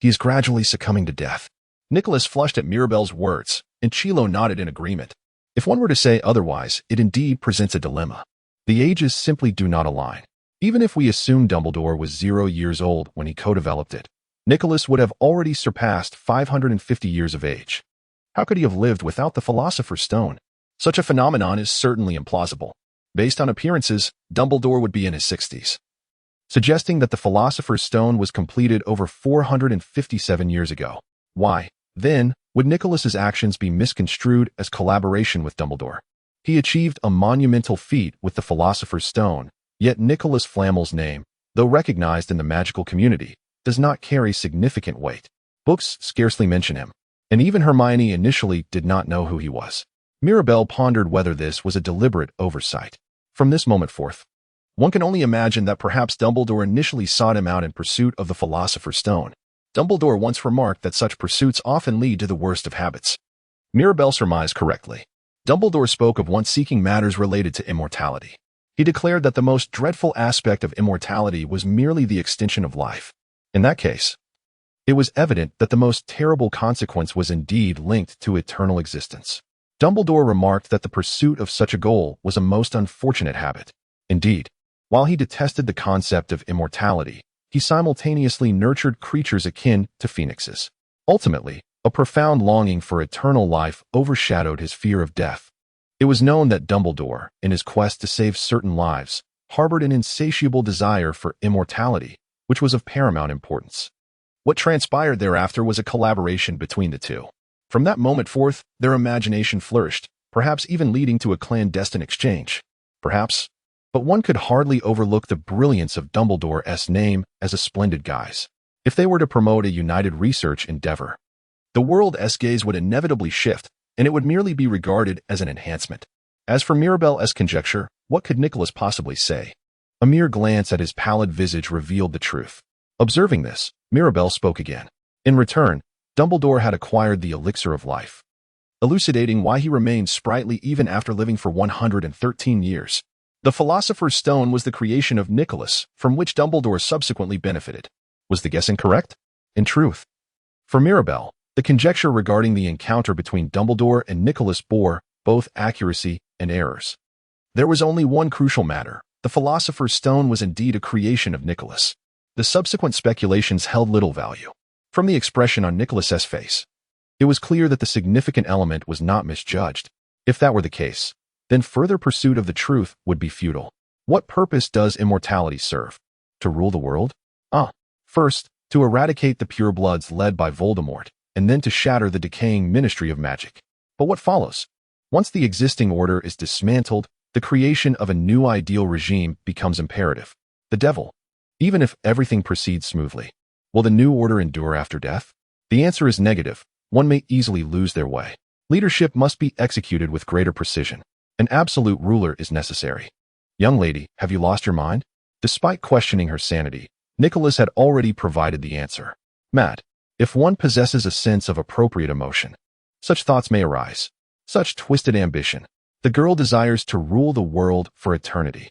he is gradually succumbing to death. Nicholas flushed at Mirabelle's words, and Chilo nodded in agreement. If one were to say otherwise, it indeed presents a dilemma. The ages simply do not align. Even if we assume Dumbledore was 0 years old when he co-developed it, Nicholas would have already surpassed 550 years of age. How could he have lived without the Philosopher's Stone? Such a phenomenon is certainly implausible. Based on appearances, Dumbledore would be in his 60s, suggesting that the Philosopher's Stone was completed over 457 years ago. Why, then, would Nicholas's actions be misconstrued as collaboration with Dumbledore? He achieved a monumental feat with the Philosopher's Stone, yet Nicholas Flamel's name, though recognized in the magical community, does not carry significant weight. Books scarcely mention him, and even Hermione initially did not know who he was. Mirabelle pondered whether this was a deliberate oversight. From this moment forth, one can only imagine that perhaps Dumbledore initially sought him out in pursuit of the Philosopher's Stone. Dumbledore once remarked that such pursuits often lead to the worst of habits. Mirabelle surmised correctly. Dumbledore spoke of once seeking matters related to immortality. He declared that the most dreadful aspect of immortality was merely the extension of life. In that case, it was evident that the most terrible consequence was indeed linked to eternal existence. Dumbledore remarked that the pursuit of such a goal was a most unfortunate habit. Indeed, while he detested the concept of immortality, he simultaneously nurtured creatures akin to phoenixes. Ultimately, a profound longing for eternal life overshadowed his fear of death. It was known that Dumbledore, in his quest to save certain lives, harbored an insatiable desire for immortality, which was of paramount importance. What transpired thereafter was a collaboration between the two. From that moment forth, their imagination flourished, perhaps even leading to a clandestine exchange. Perhaps, but one could hardly overlook the brilliance of Dumbledore's name as a splendid guise. If they were to promote a united research endeavor, the world's gaze would inevitably shift, and it would merely be regarded as an enhancement. As for Mirabelle's conjecture, what could Nicholas possibly say? A mere glance at his pallid visage revealed the truth. Observing this, Mirabelle spoke again. In return, Dumbledore had acquired the elixir of life, elucidating why he remained sprightly even after living for 113 years. The Philosopher's Stone was the creation of Nicholas, from which Dumbledore subsequently benefited. Was the guessing correct? In truth, for Mirabelle, the conjecture regarding the encounter between Dumbledore and Nicholas bore both accuracy and errors. There was only one crucial matter. The Philosopher's Stone was indeed a creation of Nicholas. The subsequent speculations held little value. From the expression on Nicholas's face, it was clear that the significant element was not misjudged. If that were the case, then further pursuit of the truth would be futile. What purpose does immortality serve? To rule the world? First, to eradicate the purebloods led by Voldemort, and then to shatter the decaying Ministry of Magic. But what follows? Once the existing order is dismantled, the creation of a new ideal regime becomes imperative. The devil. Even if everything proceeds smoothly, will the new order endure after death? The answer is negative. One may easily lose their way. Leadership must be executed with greater precision. An absolute ruler is necessary. Young lady, have you lost your mind? Despite questioning her sanity, Nicholas had already provided the answer. Matt, if one possesses a sense of appropriate emotion, such thoughts may arise. Such twisted ambition. The girl desires to rule the world for eternity.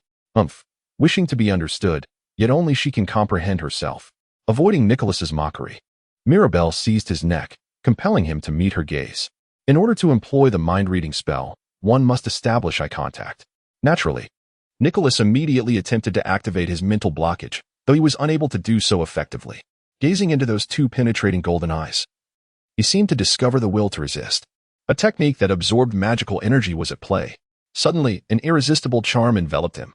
Wishing to be understood, yet only she can comprehend herself. Avoiding Nicholas's mockery, Mirabelle seized his neck, compelling him to meet her gaze. In order to employ the mind-reading spell, one must establish eye contact. Naturally, Nicholas immediately attempted to activate his mental blockage, though he was unable to do so effectively. Gazing into those two penetrating golden eyes, he seemed to discover the will to resist. A technique that absorbed magical energy was at play. Suddenly, an irresistible charm enveloped him,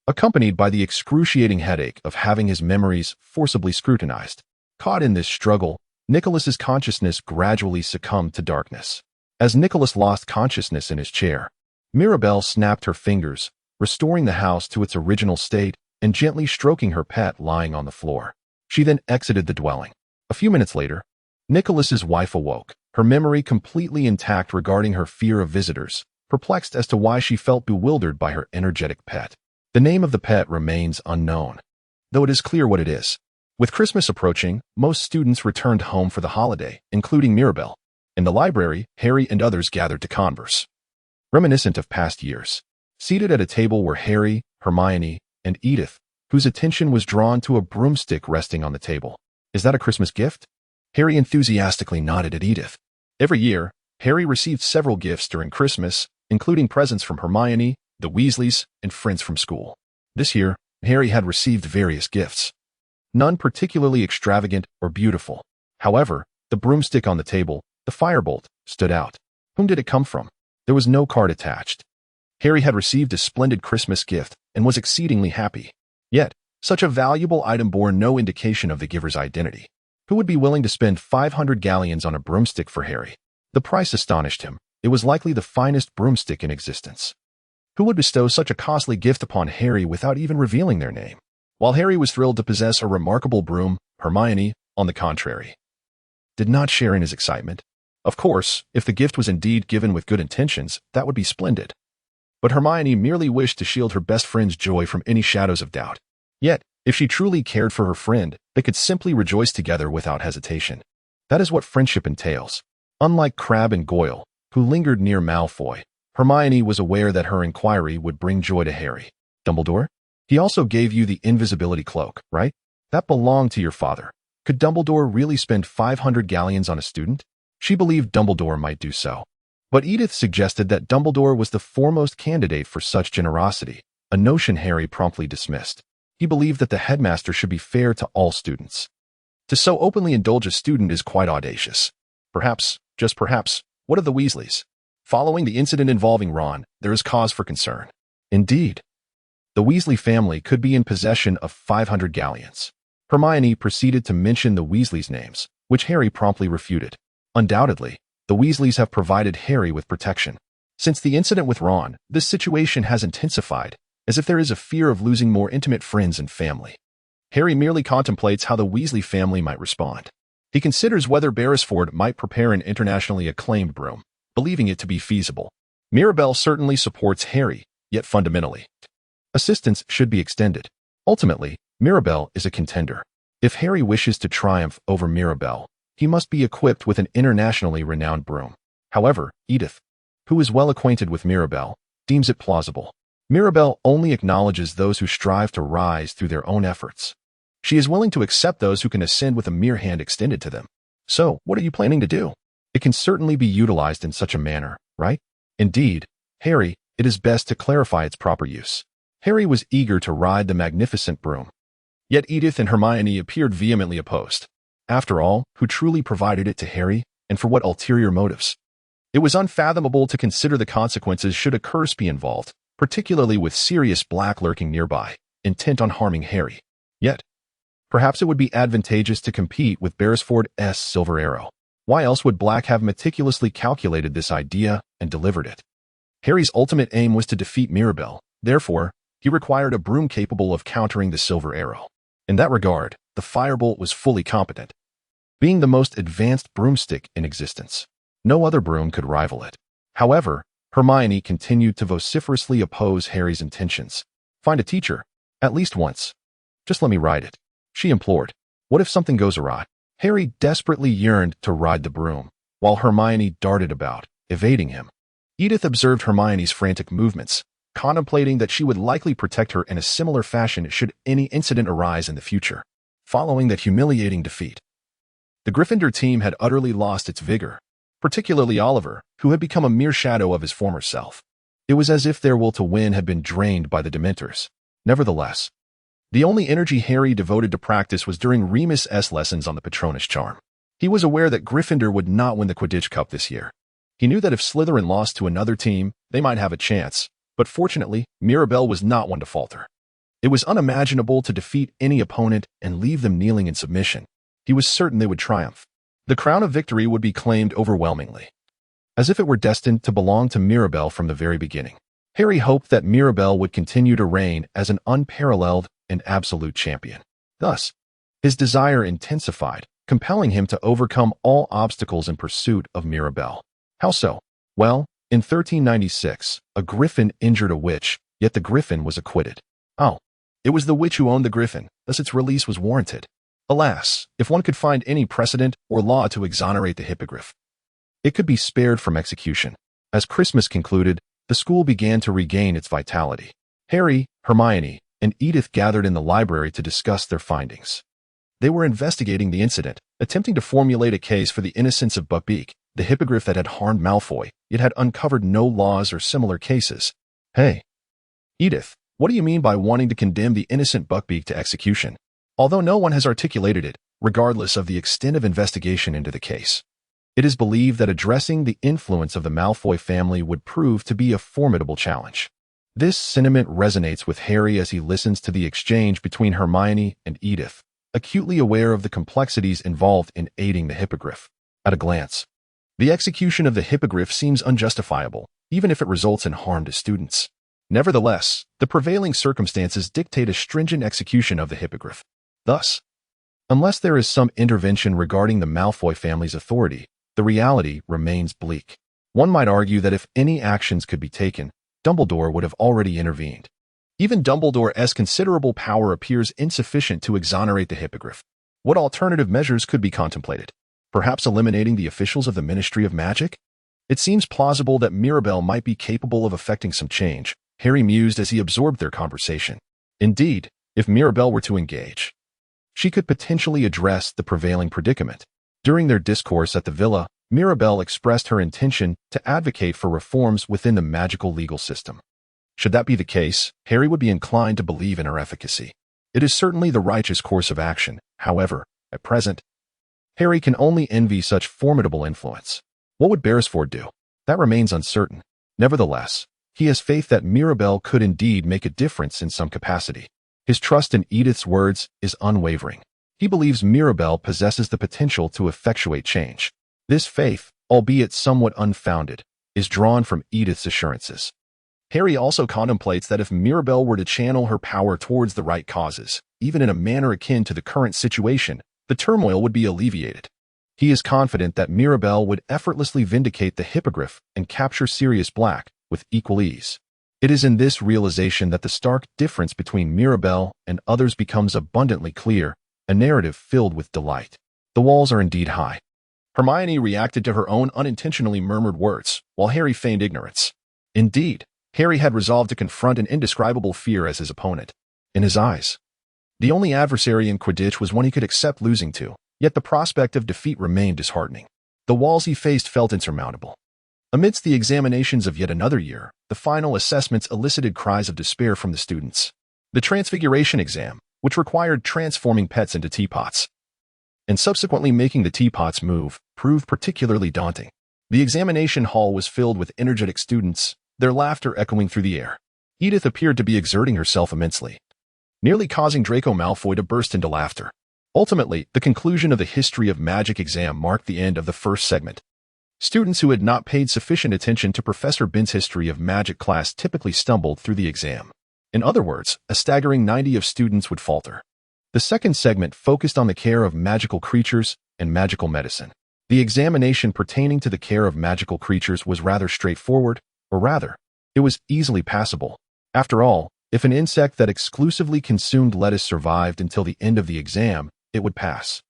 accompanied by the excruciating headache of having his memories forcibly scrutinized. Caught in this struggle, Nicholas's consciousness gradually succumbed to darkness. As Nicholas lost consciousness in his chair, Mirabelle snapped her fingers, restoring the house to its original state and gently stroking her pet lying on the floor. She then exited the dwelling. A few minutes later, Nicholas's wife awoke, her memory completely intact regarding her fear of visitors, perplexed as to why she felt bewildered by her energetic pet. The name of the pet remains unknown, though it is clear what it is. With Christmas approaching, most students returned home for the holiday, including Mirabel. In the library, Harry and others gathered to converse, reminiscent of past years. Seated at a table were Harry, Hermione, and Edith, whose attention was drawn to a broomstick resting on the table. "Is that a Christmas gift?" Harry enthusiastically nodded at Edith. Every year, Harry received several gifts during Christmas, including presents from Hermione, the Weasleys, and friends from school. This year, Harry had received various gifts, none particularly extravagant or beautiful. However, the broomstick on the table, the firebolt, stood out. Whom did it come from? There was no card attached. Harry had received a splendid Christmas gift and was exceedingly happy. Yet, such a valuable item bore no indication of the giver's identity. Who would be willing to spend 500 galleons on a broomstick for Harry? The price astonished him. It was likely the finest broomstick in existence. Who would bestow such a costly gift upon Harry without even revealing their name? While Harry was thrilled to possess a remarkable broom, Hermione, on the contrary, did not share in his excitement. Of course, if the gift was indeed given with good intentions, that would be splendid. But Hermione merely wished to shield her best friend's joy from any shadows of doubt. Yet, if she truly cared for her friend, they could simply rejoice together without hesitation. That is what friendship entails. Unlike Crabbe and Goyle, who lingered near Malfoy, Hermione was aware that her inquiry would bring joy to Harry. "Dumbledore? He also gave you the invisibility cloak, right? That belonged to your father. Could Dumbledore really spend 500 galleons on a student?" She believed Dumbledore might do so. But Edith suggested that Dumbledore was the foremost candidate for such generosity, a notion Harry promptly dismissed. He believed that the headmaster should be fair to all students. To so openly indulge a student is quite audacious. Perhaps, just perhaps, what of the Weasleys? Following the incident involving Ron, there is cause for concern. Indeed, the Weasley family could be in possession of 500 galleons. Hermione proceeded to mention the Weasleys' names, which Harry promptly refuted. Undoubtedly, the Weasleys have provided Harry with protection. Since the incident with Ron, this situation has intensified, as if there is a fear of losing more intimate friends and family. Harry merely contemplates how the Weasley family might respond. He considers whether Beresford might prepare an internationally acclaimed broom, believing it to be feasible. Mirabel certainly supports Harry, yet fundamentally, assistance should be extended. Ultimately, Mirabel is a contender. If Harry wishes to triumph over Mirabel, he must be equipped with an internationally renowned broom. However, Edith, who is well acquainted with Mirabel, deems it plausible. Mirabel only acknowledges those who strive to rise through their own efforts. She is willing to accept those who can ascend with a mere hand extended to them. So, what are you planning to do? It can certainly be utilized in such a manner, right? Indeed, Harry, it is best to clarify its proper use. Harry was eager to ride the magnificent broom. Yet Edith and Hermione appeared vehemently opposed. After all, who truly provided it to Harry, and for what ulterior motives? It was unfathomable to consider the consequences should a curse be involved, particularly with Sirius Black lurking nearby, intent on harming Harry. Yet, perhaps it would be advantageous to compete with Beresford's silver arrow. Why else would Black have meticulously calculated this idea and delivered it? Harry's ultimate aim was to defeat Mirabel. Therefore, he required a broom capable of countering the silver arrow. In that regard, the firebolt was fully competent. Being the most advanced broomstick in existence, no other broom could rival it. However, Hermione continued to vociferously oppose Harry's intentions. "Find a teacher, at least once. Just let me ride it," she implored. What if something goes awry? Harry desperately yearned to ride the broom, while Hermione darted about, evading him. Edith observed Hermione's frantic movements, contemplating that she would likely protect her in a similar fashion should any incident arise in the future. Following that humiliating defeat, the Gryffindor team had utterly lost its vigor, particularly Oliver, who had become a mere shadow of his former self. It was as if their will to win had been drained by the Dementors. Nevertheless, the only energy Harry devoted to practice was during Remus's lessons on the Patronus charm. He was aware that Gryffindor would not win the Quidditch Cup this year. He knew that if Slytherin lost to another team, they might have a chance, but fortunately, Mirabel was not one to falter. It was unimaginable to defeat any opponent and leave them kneeling in submission. He was certain they would triumph. The crown of victory would be claimed overwhelmingly, as if it were destined to belong to Mirabel from the very beginning. Harry hoped that Mirabelle would continue to reign as an unparalleled and absolute champion. Thus, his desire intensified, compelling him to overcome all obstacles in pursuit of Mirabelle. How so? Well, in 1396, a griffin injured a witch, yet the griffin was acquitted. Oh, it was the witch who owned the griffin, thus its release was warranted. Alas, if one could find any precedent or law to exonerate the hippogriff, it could be spared from execution. As Christmas concluded, the school began to regain its vitality. Harry, Hermione, and Edith gathered in the library to discuss their findings. They were investigating the incident, attempting to formulate a case for the innocence of Buckbeak, the hippogriff that had harmed Malfoy, yet had uncovered no laws or similar cases. Hey, Edith, what do you mean by wanting to condemn the innocent Buckbeak to execution? Although no one has articulated it, regardless of the extent of investigation into the case, it is believed that addressing the influence of the Malfoy family would prove to be a formidable challenge. This sentiment resonates with Harry as he listens to the exchange between Hermione and Edith, acutely aware of the complexities involved in aiding the hippogriff. At a glance, the execution of the hippogriff seems unjustifiable, even if it results in harm to students. Nevertheless, the prevailing circumstances dictate a stringent execution of the hippogriff. Thus, unless there is some intervention regarding the Malfoy family's authority, the reality remains bleak. One might argue that if any actions could be taken, Dumbledore would have already intervened. Even Dumbledore's considerable power appears insufficient to exonerate the hippogriff. What alternative measures could be contemplated? Perhaps eliminating the officials of the Ministry of Magic? It seems plausible that Mirabelle might be capable of effecting some change, Harry mused as he absorbed their conversation. Indeed, if Mirabelle were to engage, she could potentially address the prevailing predicament. During their discourse at the villa, Mirabelle expressed her intention to advocate for reforms within the magical legal system. Should that be the case, Harry would be inclined to believe in her efficacy. It is certainly the righteous course of action. However, at present, Harry can only envy such formidable influence. What would Beresford do? That remains uncertain. Nevertheless, he has faith that Mirabelle could indeed make a difference in some capacity. His trust in Edith's words is unwavering. He believes Mirabelle possesses the potential to effectuate change. This faith, albeit somewhat unfounded, is drawn from Edith's assurances. Harry also contemplates that if Mirabelle were to channel her power towards the right causes, even in a manner akin to the current situation, the turmoil would be alleviated. He is confident that Mirabelle would effortlessly vindicate the hippogriff and capture Sirius Black with equal ease. It is in this realization that the stark difference between Mirabelle and others becomes abundantly clear, a narrative filled with delight. The walls are indeed high. Hermione reacted to her own unintentionally murmured words, while Harry feigned ignorance. Indeed, Harry had resolved to confront an indescribable fear as his opponent. In his eyes, the only adversary in Quidditch was one he could accept losing to, yet the prospect of defeat remained disheartening. The walls he faced felt insurmountable. Amidst the examinations of yet another year, the final assessments elicited cries of despair from the students. The Transfiguration exam, which required transforming pets into teapots, and subsequently making the teapots move, proved particularly daunting. The examination hall was filled with energetic students, their laughter echoing through the air. Edith appeared to be exerting herself immensely, nearly causing Draco Malfoy to burst into laughter. Ultimately, the conclusion of the History of Magic exam marked the end of the first segment. Students who had not paid sufficient attention to Professor Bin's History of Magic class typically stumbled through the exam. In other words, a staggering 90 of students would falter. The second segment focused on the care of magical creatures and magical medicine. The examination pertaining to the care of magical creatures was rather straightforward, or rather, it was easily passable. After all, if an insect that exclusively consumed lettuce survived until the end of the exam, it would pass.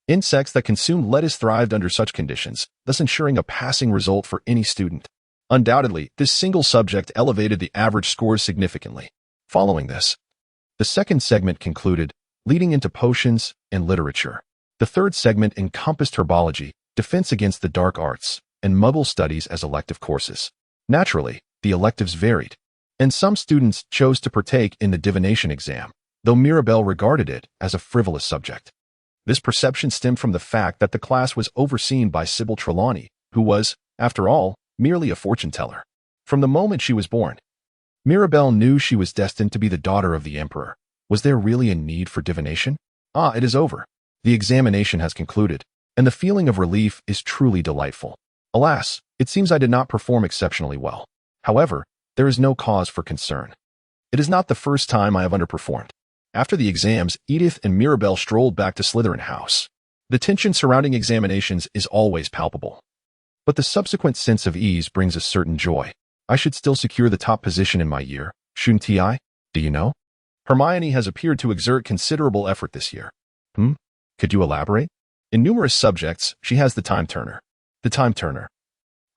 Insects that consumed lettuce thrived under such conditions, thus ensuring a passing result for any student. Undoubtedly, this single subject elevated the average scores significantly. Following this, the second segment concluded, leading into potions and literature. The third segment encompassed herbology, defense against the dark arts, and Muggle studies as elective courses. Naturally, the electives varied, and some students chose to partake in the divination exam, though Mirabelle regarded it as a frivolous subject. This perception stemmed from the fact that the class was overseen by Sybil Trelawney, who was, after all, merely a fortune-teller. From the moment she was born, Mirabelle knew she was destined to be the daughter of the Emperor. Was there really a need for divination? It is over. The examination has concluded, and the feeling of relief is truly delightful. Alas, it seems I did not perform exceptionally well. However, there is no cause for concern. It is not the first time I have underperformed. After the exams, Edith and Mirabelle strolled back to Slytherin House. The tension surrounding examinations is always palpable. But the subsequent sense of ease brings a certain joy. I should still secure the top position in my year, shouldn't I? Do you know? Hermione has appeared to exert considerable effort this year. Could you elaborate? In numerous subjects, she has the time turner. The time turner,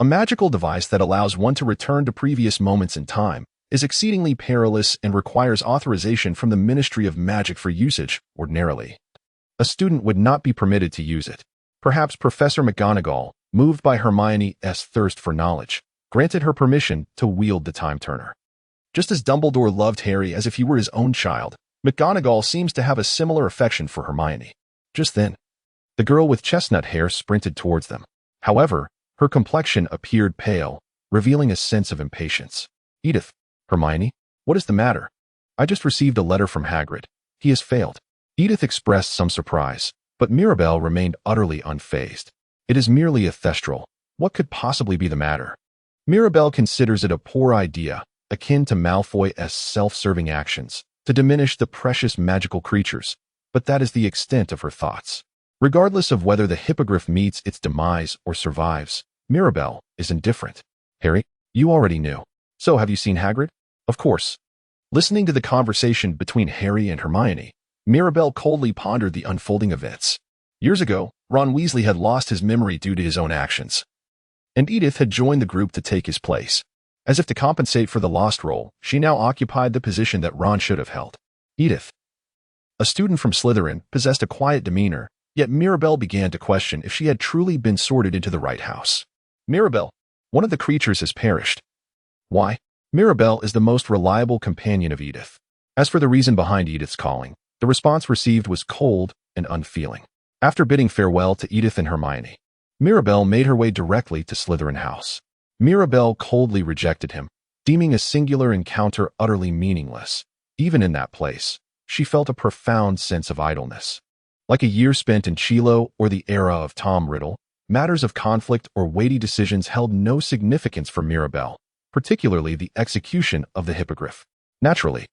a magical device that allows one to return to previous moments in time, is exceedingly perilous and requires authorization from the Ministry of Magic for usage, ordinarily. A student would not be permitted to use it. Perhaps Professor McGonagall, moved by Hermione's thirst for knowledge, granted her permission to wield the time turner. Just as Dumbledore loved Harry as if he were his own child, McGonagall seems to have a similar affection for Hermione. Just then, the girl with chestnut hair sprinted towards them. However, her complexion appeared pale, revealing a sense of impatience. Edith, Hermione, what is the matter? I just received a letter from Hagrid. He has failed. Edith expressed some surprise, but Mirabelle remained utterly unfazed. It is merely a thestral. What could possibly be the matter? Mirabelle considers it a poor idea, akin to Malfoy's self-serving actions, to diminish the precious magical creatures, but that is the extent of her thoughts. Regardless of whether the hippogriff meets its demise or survives, Mirabelle is indifferent. Harry, you already knew. So have you seen Hagrid? Of course. Listening to the conversation between Harry and Hermione, Mirabelle coldly pondered the unfolding events. Years ago, Ron Weasley had lost his memory due to his own actions, and Edith had joined the group to take his place. As if to compensate for the lost role, she now occupied the position that Ron should have held. Edith, a student from Slytherin, possessed a quiet demeanor, yet Mirabelle began to question if she had truly been sorted into the right house. Mirabelle, one of the creatures has perished. Why? Mirabelle is the most reliable companion of Edith. As for the reason behind Edith's calling, the response received was cold and unfeeling. After bidding farewell to Edith and Hermione, Mirabelle made her way directly to Slytherin House. Mirabelle coldly rejected him, deeming a singular encounter utterly meaningless. Even in that place, she felt a profound sense of idleness. Like a year spent in Chilo or the era of Tom Riddle, matters of conflict or weighty decisions held no significance for Mirabelle, particularly the execution of the hippogriff. Naturally,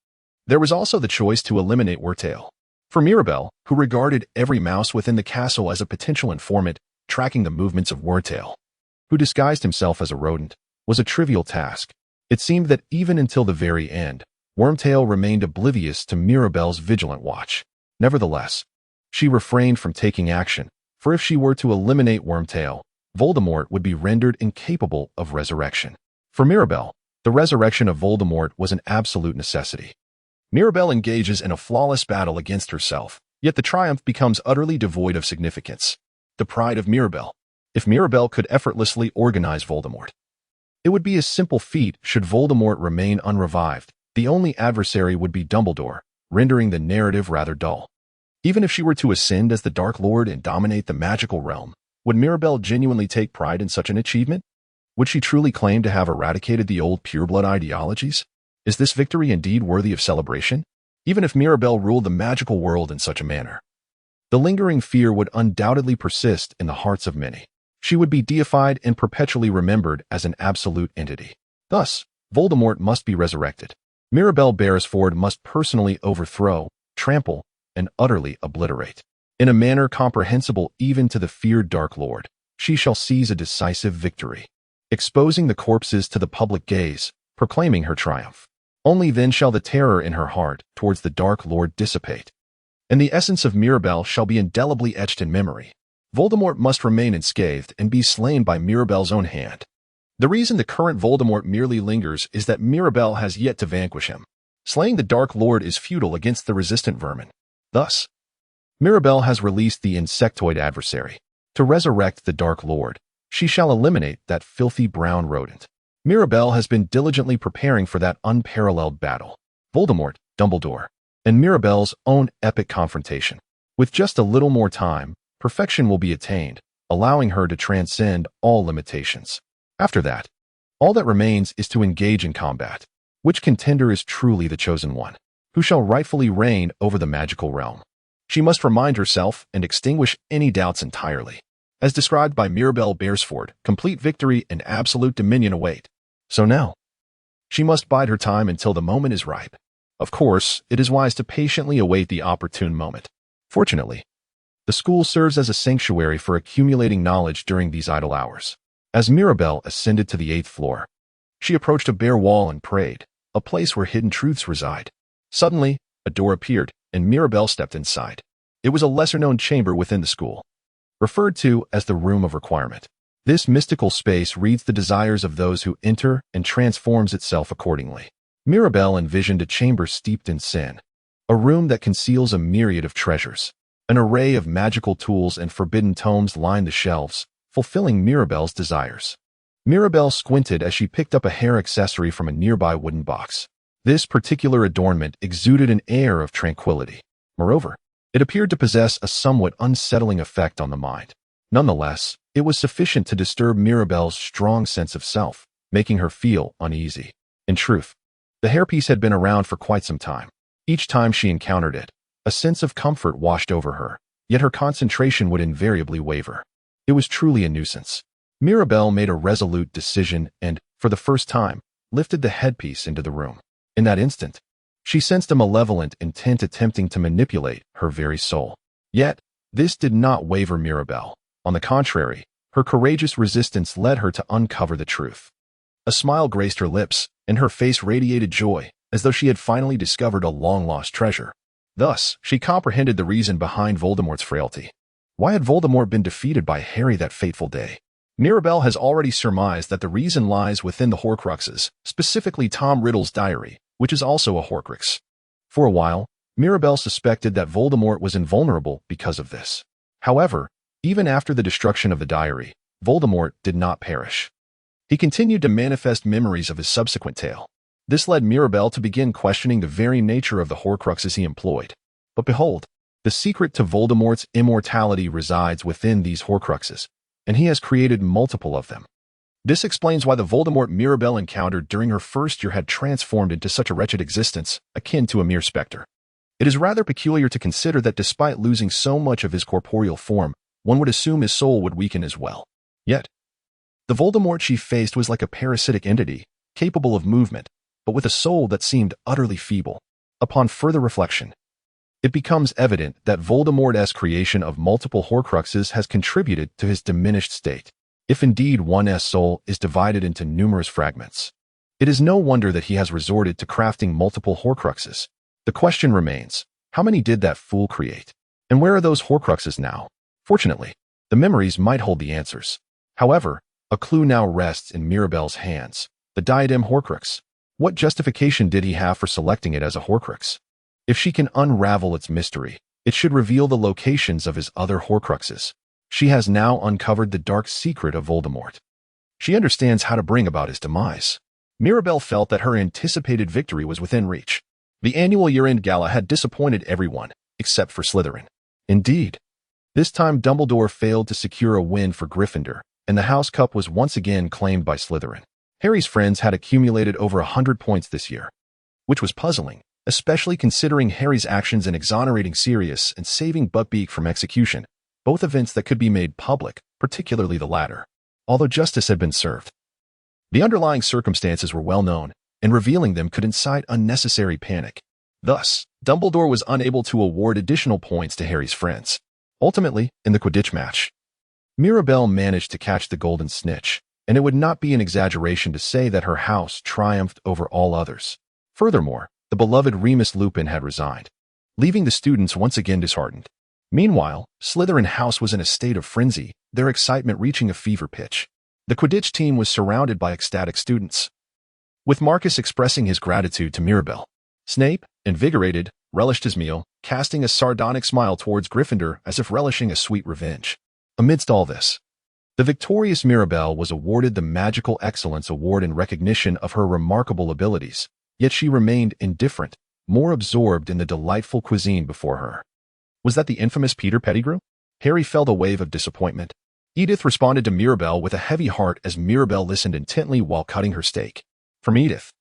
there was also the choice to eliminate Wurtail. For Mirabelle, who regarded every mouse within the castle as a potential informant, tracking the movements of Wurtail, who disguised himself as a rodent, was a trivial task. It seemed that even until the very end, Wormtail remained oblivious to Mirabelle's vigilant watch. Nevertheless, she refrained from taking action, for if she were to eliminate Wormtail, Voldemort would be rendered incapable of resurrection. For Mirabelle, the resurrection of Voldemort was an absolute necessity. Mirabelle engages in a flawless battle against herself, yet the triumph becomes utterly devoid of significance. The pride of Mirabelle. If Mirabelle could effortlessly organize Voldemort, it would be a simple feat should Voldemort remain unrevived. The only adversary would be Dumbledore, rendering the narrative rather dull. Even if she were to ascend as the Dark Lord and dominate the magical realm, would Mirabelle genuinely take pride in such an achievement? Would she truly claim to have eradicated the old pureblood ideologies? Is this victory indeed worthy of celebration? Even if Mirabelle ruled the magical world in such a manner, the lingering fear would undoubtedly persist in the hearts of many. She would be deified and perpetually remembered as an absolute entity. Thus, Voldemort must be resurrected. Mirabelle Beresford must personally overthrow, trample, and utterly obliterate. In a manner comprehensible even to the feared Dark Lord, she shall seize a decisive victory, exposing the corpses to the public gaze, proclaiming her triumph. Only then shall the terror in her heart towards the Dark Lord dissipate, and the essence of Mirabelle shall be indelibly etched in memory. Voldemort must remain unscathed and be slain by Mirabelle's own hand. The reason the current Voldemort merely lingers is that Mirabelle has yet to vanquish him. Slaying the Dark Lord is futile against the resistant vermin. Thus, Mirabelle has released the insectoid adversary. To resurrect the Dark Lord, she shall eliminate that filthy brown rodent. Mirabelle has been diligently preparing for that unparalleled battle. Voldemort, Dumbledore, and Mirabelle's own epic confrontation. With just a little more time, perfection will be attained, allowing her to transcend all limitations. After that, all that remains is to engage in combat. Which contender is truly the chosen one? Who shall rightfully reign over the magical realm? She must remind herself and extinguish any doubts entirely. As described by Mirabelle Beresford, complete victory and absolute dominion await. So now, She must bide her time until the moment is ripe. Of course, it is wise to patiently await the opportune moment. Fortunately, the school serves as a sanctuary for accumulating knowledge during these idle hours. As Mirabelle ascended to the 8th floor, she approached a bare wall and prayed, a place where hidden truths reside. Suddenly, a door appeared, and Mirabelle stepped inside. It was a lesser-known chamber within the school, referred to as the Room of Requirement. This mystical space reads the desires of those who enter and transforms itself accordingly. Mirabelle envisioned a chamber steeped in sin, a room that conceals a myriad of treasures. An array of magical tools and forbidden tomes lined the shelves, fulfilling Mirabelle's desires. Mirabelle squinted as she picked up a hair accessory from a nearby wooden box. This particular adornment exuded an air of tranquility. Moreover, it appeared to possess a somewhat unsettling effect on the mind. Nonetheless, it was sufficient to disturb Mirabelle's strong sense of self, making her feel uneasy. In truth, the hairpiece had been around for quite some time. Each time she encountered it, a sense of comfort washed over her, yet her concentration would invariably waver. It was truly a nuisance. Mirabelle made a resolute decision and, for the first time, lifted the headpiece into the room. In that instant, she sensed a malevolent intent attempting to manipulate her very soul. Yet, this did not waver Mirabelle. On the contrary, her courageous resistance led her to uncover the truth. A smile graced her lips, and her face radiated joy, as though she had finally discovered a long-lost treasure. Thus, she comprehended the reason behind Voldemort's frailty. Why had Voldemort been defeated by Harry that fateful day? Mirabelle has already surmised that the reason lies within the Horcruxes, specifically Tom Riddle's diary, which is also a Horcrux. For a while, Mirabelle suspected that Voldemort was invulnerable because of this. However, even after the destruction of the diary, Voldemort did not perish. He continued to manifest memories of his subsequent tale. This led Mirabelle to begin questioning the very nature of the Horcruxes he employed. But behold, the secret to Voldemort's immortality resides within these Horcruxes, and he has created multiple of them. This explains why the Voldemort Mirabelle encountered during her first year had transformed into such a wretched existence, akin to a mere specter. It is rather peculiar to consider that despite losing so much of his corporeal form, one would assume his soul would weaken as well. Yet, the Voldemort she faced was like a parasitic entity, capable of movement, but with a soul that seemed utterly feeble. Upon further reflection, it becomes evident that Voldemort's creation of multiple Horcruxes has contributed to his diminished state. If indeed one's soul is divided into numerous fragments, it is no wonder that he has resorted to crafting multiple Horcruxes. The question remains, how many did that fool create? And where are those Horcruxes now? Fortunately, the memories might hold the answers. However, a clue now rests in Mirabelle's hands, the Diadem Horcrux. What justification did he have for selecting it as a Horcrux? If she can unravel its mystery, it should reveal the locations of his other Horcruxes. She has now uncovered the dark secret of Voldemort. She understands how to bring about his demise. Mirabelle felt that her anticipated victory was within reach. The annual year-end gala had disappointed everyone, except for Slytherin. Indeed, this time Dumbledore failed to secure a win for Gryffindor, and the House Cup was once again claimed by Slytherin. Harry's friends had accumulated over 100 points this year, which was puzzling, especially considering Harry's actions in exonerating Sirius and saving Buckbeak from execution, both events that could be made public, particularly the latter, although justice had been served. The underlying circumstances were well known, and revealing them could incite unnecessary panic. Thus, Dumbledore was unable to award additional points to Harry's friends. Ultimately, in the Quidditch match, Mirabelle managed to catch the golden snitch, and it would not be an exaggeration to say that her house triumphed over all others. Furthermore, the beloved Remus Lupin had resigned, leaving the students once again disheartened. Meanwhile, Slytherin House was in a state of frenzy, their excitement reaching a fever pitch. The Quidditch team was surrounded by ecstatic students, with Marcus expressing his gratitude to Mirabelle. Snape, invigorated, relished his meal, casting a sardonic smile towards Gryffindor as if relishing a sweet revenge. Amidst all this, the victorious Mirabelle was awarded the Magical Excellence Award in recognition of her remarkable abilities, yet she remained indifferent, more absorbed in the delightful cuisine before her. Was that the infamous Peter Pettigrew? Harry felt a wave of disappointment. Edith responded to Mirabelle with a heavy heart as Mirabelle listened intently while cutting her steak. From Edith,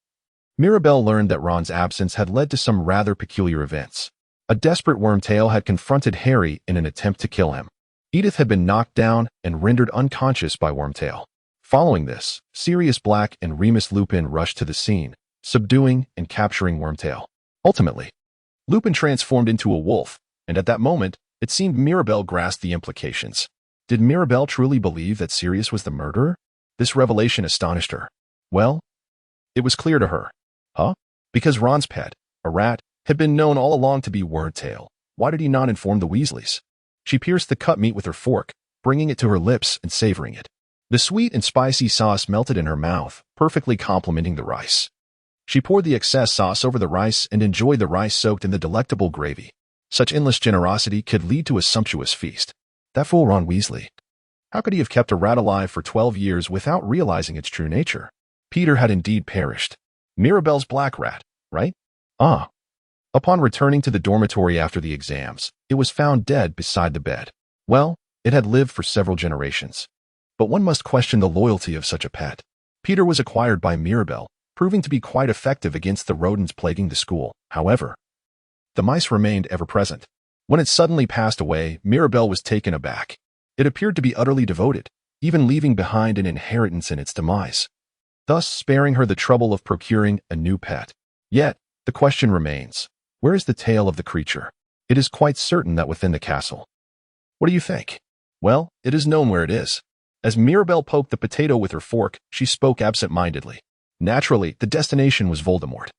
Mirabelle learned that Ron's absence had led to some rather peculiar events. A desperate Wormtail had confronted Harry in an attempt to kill him. Edith had been knocked down and rendered unconscious by Wormtail. Following this, Sirius Black and Remus Lupin rushed to the scene, subduing and capturing Wormtail. Ultimately, Lupin transformed into a wolf, and at that moment, it seemed Mirabelle grasped the implications. Did Mirabelle truly believe that Sirius was the murderer? This revelation astonished her. Well, it was clear to her. Huh? Because Ron's pet, a rat, had been known all along to be Wormtail. Why did he not inform the Weasleys? She pierced the cut meat with her fork, bringing it to her lips and savoring it. The sweet and spicy sauce melted in her mouth, perfectly complementing the rice. She poured the excess sauce over the rice and enjoyed the rice soaked in the delectable gravy. Such endless generosity could lead to a sumptuous feast. That fool Ron Weasley. How could he have kept a rat alive for 12 years without realizing its true nature? Peter had indeed perished. Mirabelle's black rat, right? Ah. Upon returning to the dormitory after the exams, it was found dead beside the bed. Well, it had lived for several generations. But one must question the loyalty of such a pet. Peter was acquired by Mirabelle, proving to be quite effective against the rodents plaguing the school. However, the mice remained ever present. When it suddenly passed away, Mirabelle was taken aback. It appeared to be utterly devoted, even leaving behind an inheritance in its demise, thus sparing her the trouble of procuring a new pet. Yet, the question remains, where is the tail of the creature? It is quite certain that within the castle. What do you think? Well, it is known where it is. As Mirabelle poked the potato with her fork, she spoke absent-mindedly. Naturally, the destination was Voldemort.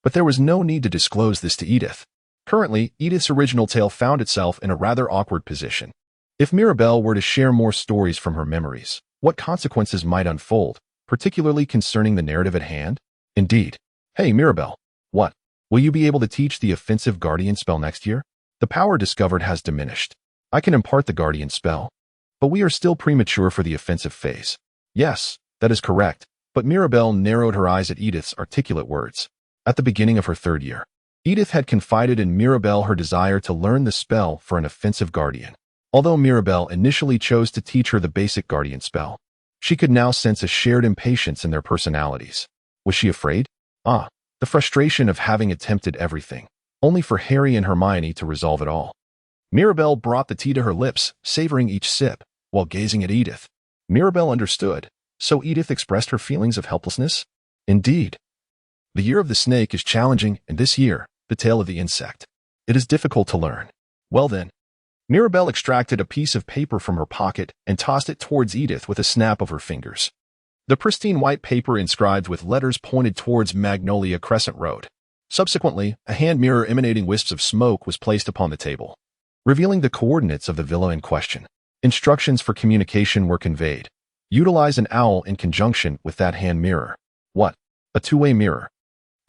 But there was no need to disclose this to Edith. Currently, Edith's original tale found itself in a rather awkward position. If Mirabelle were to share more stories from her memories, what consequences might unfold, particularly concerning the narrative at hand? Indeed. Hey, Mirabelle. What? Will you be able to teach the offensive guardian spell next year? The power discovered has diminished. I can impart the guardian spell, but we are still premature for the offensive phase. Yes, that is correct, but Mirabelle narrowed her eyes at Edith's articulate words. At the beginning of her third year, Edith had confided in Mirabelle her desire to learn the spell for an offensive guardian. Although Mirabelle initially chose to teach her the basic guardian spell, she could now sense a shared impatience in their personalities. Was she afraid? Ah, the frustration of having attempted everything, only for Harry and Hermione to resolve it all. Mirabelle brought the tea to her lips, savoring each sip, while gazing at Edith. Mirabelle understood, so Edith expressed her feelings of helplessness? Indeed. The year of the snake is challenging, and this year, the tale of the insect. It is difficult to learn. Well then. Mirabelle extracted a piece of paper from her pocket and tossed it towards Edith with a snap of her fingers. The pristine white paper inscribed with letters pointed towards Magnolia Crescent Road. Subsequently, a hand mirror emanating wisps of smoke was placed upon the table, revealing the coordinates of the villa in question. Instructions for communication were conveyed. Utilize an owl in conjunction with that hand mirror. What? A two-way mirror.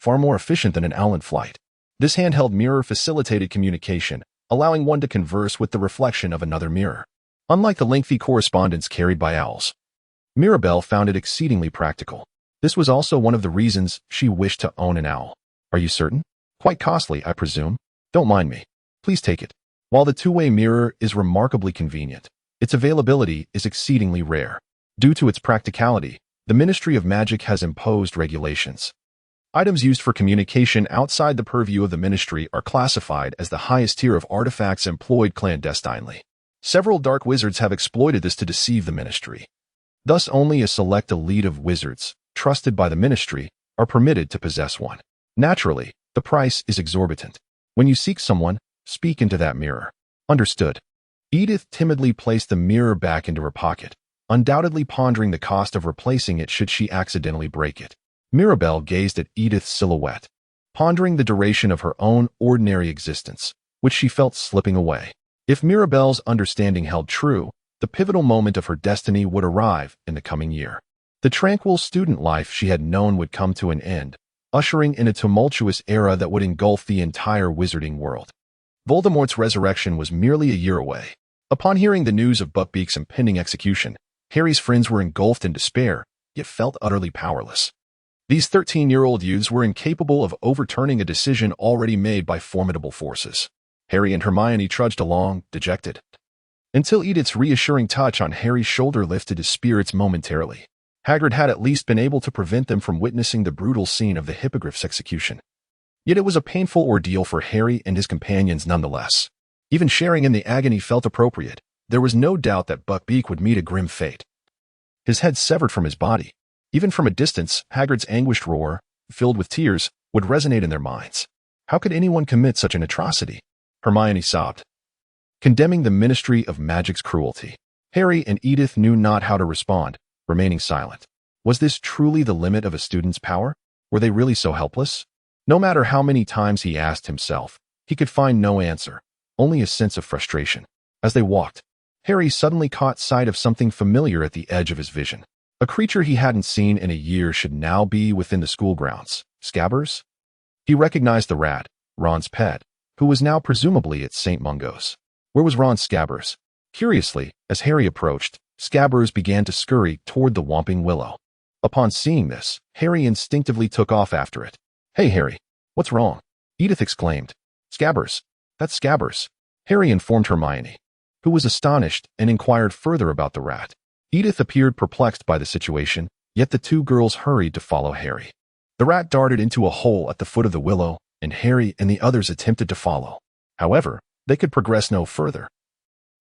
Far more efficient than an owl in flight. This handheld mirror facilitated communication, allowing one to converse with the reflection of another mirror. Unlike the lengthy correspondence carried by owls, Mirabelle found it exceedingly practical. This was also one of the reasons she wished to own an owl. Are you certain? Quite costly, I presume. Don't mind me. Please take it. While the two-way mirror is remarkably convenient, its availability is exceedingly rare. Due to its practicality, the Ministry of Magic has imposed regulations. Items used for communication outside the purview of the Ministry are classified as the highest tier of artifacts employed clandestinely. Several dark wizards have exploited this to deceive the Ministry. Thus, only a select elite of wizards, trusted by the Ministry, are permitted to possess one. Naturally, the price is exorbitant. When you seek someone, speak into that mirror. Understood. Edith timidly placed the mirror back into her pocket, undoubtedly pondering the cost of replacing it should she accidentally break it. Mirabelle gazed at Edith's silhouette, pondering the duration of her own ordinary existence, which she felt slipping away. If Mirabelle's understanding held true, the pivotal moment of her destiny would arrive in the coming year. The tranquil student life she had known would come to an end, ushering in a tumultuous era that would engulf the entire wizarding world. Voldemort's resurrection was merely a year away. Upon hearing the news of Buckbeak's impending execution, Harry's friends were engulfed in despair, yet felt utterly powerless. These 13-year-old youths were incapable of overturning a decision already made by formidable forces. Harry and Hermione trudged along, dejected, until Edith's reassuring touch on Harry's shoulder lifted his spirits momentarily. Hagrid had at least been able to prevent them from witnessing the brutal scene of the Hippogriff's execution. Yet it was a painful ordeal for Harry and his companions nonetheless. Even sharing in the agony felt appropriate. There was no doubt that Buckbeak would meet a grim fate. his head severed from his body. Even from a distance, Hagrid's anguished roar, filled with tears, would resonate in their minds. How could anyone commit such an atrocity? Hermione sobbed, condemning the Ministry of Magic's cruelty. Harry and Edith knew not how to respond, remaining silent. Was this truly the limit of a student's power? Were they really so helpless? No matter how many times he asked himself, he could find no answer, only a sense of frustration. As they walked, Harry suddenly caught sight of something familiar at the edge of his vision. A creature he hadn't seen in a year should now be within the school grounds. Scabbers? He recognized the rat, Ron's pet, who was now presumably at St. Mungo's. Where was Ron Scabbers? Curiously, as Harry approached, Scabbers began to scurry toward the Whomping Willow. Upon seeing this, Harry instinctively took off after it. "Hey, Harry, what's wrong?" Edith exclaimed. "Scabbers. That's Scabbers," Harry informed Hermione, who was astonished and inquired further about the rat. Edith appeared perplexed by the situation, yet the two girls hurried to follow Harry. The rat darted into a hole at the foot of the willow, and Harry and the others attempted to follow. However, they could progress no further,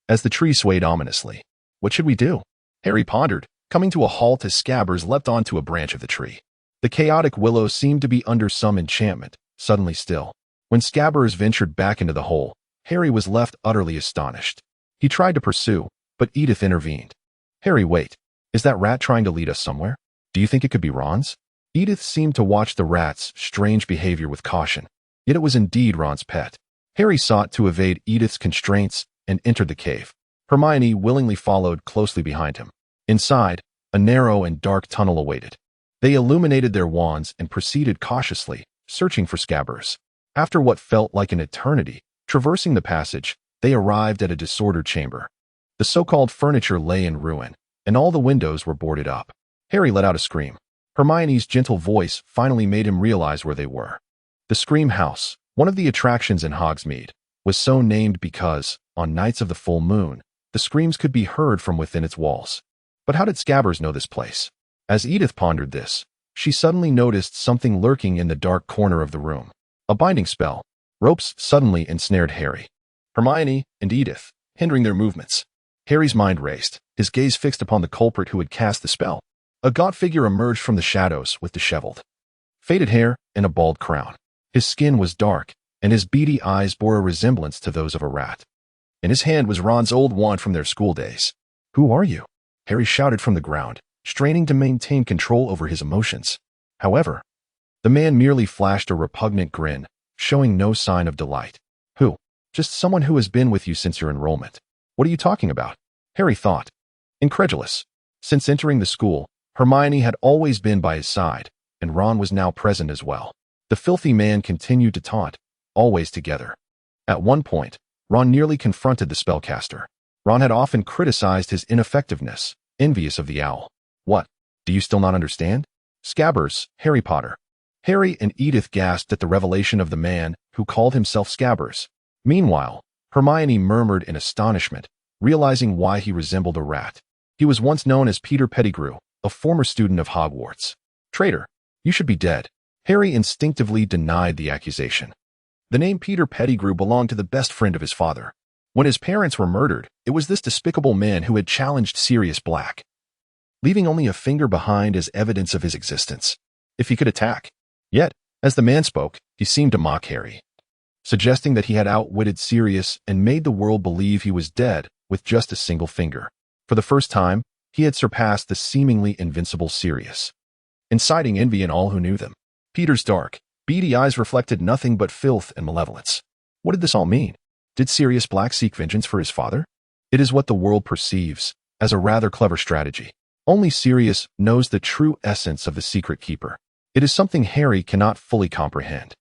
as the tree swayed ominously. "What should we do?" Harry pondered, coming to a halt as Scabbers leapt onto a branch of the tree. The chaotic willow seemed to be under some enchantment, suddenly still. When Scabbers ventured back into the hole, Harry was left utterly astonished. He tried to pursue, but Edith intervened. "Harry, wait. Is that rat trying to lead us somewhere? Do you think it could be Ron's?" Edith seemed to watch the rat's strange behavior with caution. Yet it was indeed Ron's pet. Harry sought to evade Edith's constraints and entered the cave. Hermione willingly followed closely behind him. Inside, a narrow and dark tunnel awaited. They illuminated their wands and proceeded cautiously, searching for Scabbers. After what felt like an eternity, traversing the passage, they arrived at a disordered chamber. The so-called furniture lay in ruin, and all the windows were boarded up. Harry let out a scream. Hermione's gentle voice finally made him realize where they were. The Scream House, one of the attractions in Hogsmeade, was so named because, on nights of the full moon, the screams could be heard from within its walls. But how did Scabbers know this place? As Edith pondered this, she suddenly noticed something lurking in the dark corner of the room. A binding spell. Ropes suddenly ensnared Harry, Hermione, and Edith, hindering their movements. Harry's mind raced, his gaze fixed upon the culprit who had cast the spell. A gaunt figure emerged from the shadows with disheveled, faded hair and a bald crown. His skin was dark, and his beady eyes bore a resemblance to those of a rat. In his hand was Ron's old wand from their school days. "Who are you?" Harry shouted from the ground, straining to maintain control over his emotions. However, the man merely flashed a repugnant grin, showing no sign of delight. "Who?" "Just someone who has been with you since your enrollment." "What are you talking about?" Harry thought, incredulous. Since entering the school, Hermione had always been by his side, and Ron was now present as well. The filthy man continued to taunt, always together. At one point, Ron nearly confronted the spellcaster. Ron had often criticized his ineffectiveness, envious of the owl. "What? Do you still not understand?" "Scabbers, Harry Potter." Harry and Edith gasped at the revelation of the man who called himself Scabbers. Meanwhile, Hermione murmured in astonishment, realizing why he resembled a rat. He was once known as Peter Pettigrew, a former student of Hogwarts. "Traitor, you should be dead." Harry instinctively denied the accusation. The name Peter Pettigrew belonged to the best friend of his father. When his parents were murdered, it was this despicable man who had challenged Sirius Black, leaving only a finger behind as evidence of his existence, if he could attack. Yet, as the man spoke, he seemed to mock Harry, suggesting that he had outwitted Sirius and made the world believe he was dead with just a single finger. For the first time, he had surpassed the seemingly invincible Sirius, inciting envy in all who knew them. Peter's dark, beady eyes reflected nothing but filth and malevolence. What did this all mean? Did Sirius Black seek vengeance for his father? It is what the world perceives as a rather clever strategy. Only Sirius knows the true essence of the Secret Keeper. It is something Harry cannot fully comprehend.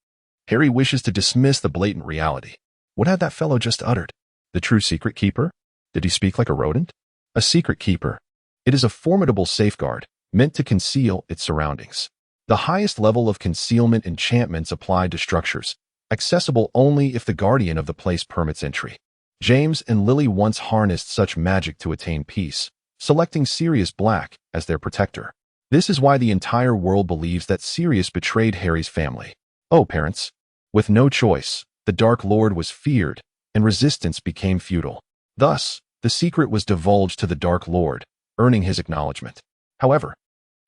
Harry wishes to dismiss the blatant reality. What had that fellow just uttered? The true Secret Keeper? Did he speak like a rodent? A Secret Keeper. It is a formidable safeguard, meant to conceal its surroundings. The highest level of concealment enchantments applied to structures, accessible only if the guardian of the place permits entry. James and Lily once harnessed such magic to attain peace, selecting Sirius Black as their protector. This is why the entire world believes that Sirius betrayed Harry's family. Oh, parents! With no choice, the Dark Lord was feared, and resistance became futile. Thus, the secret was divulged to the Dark Lord, earning his acknowledgement. However,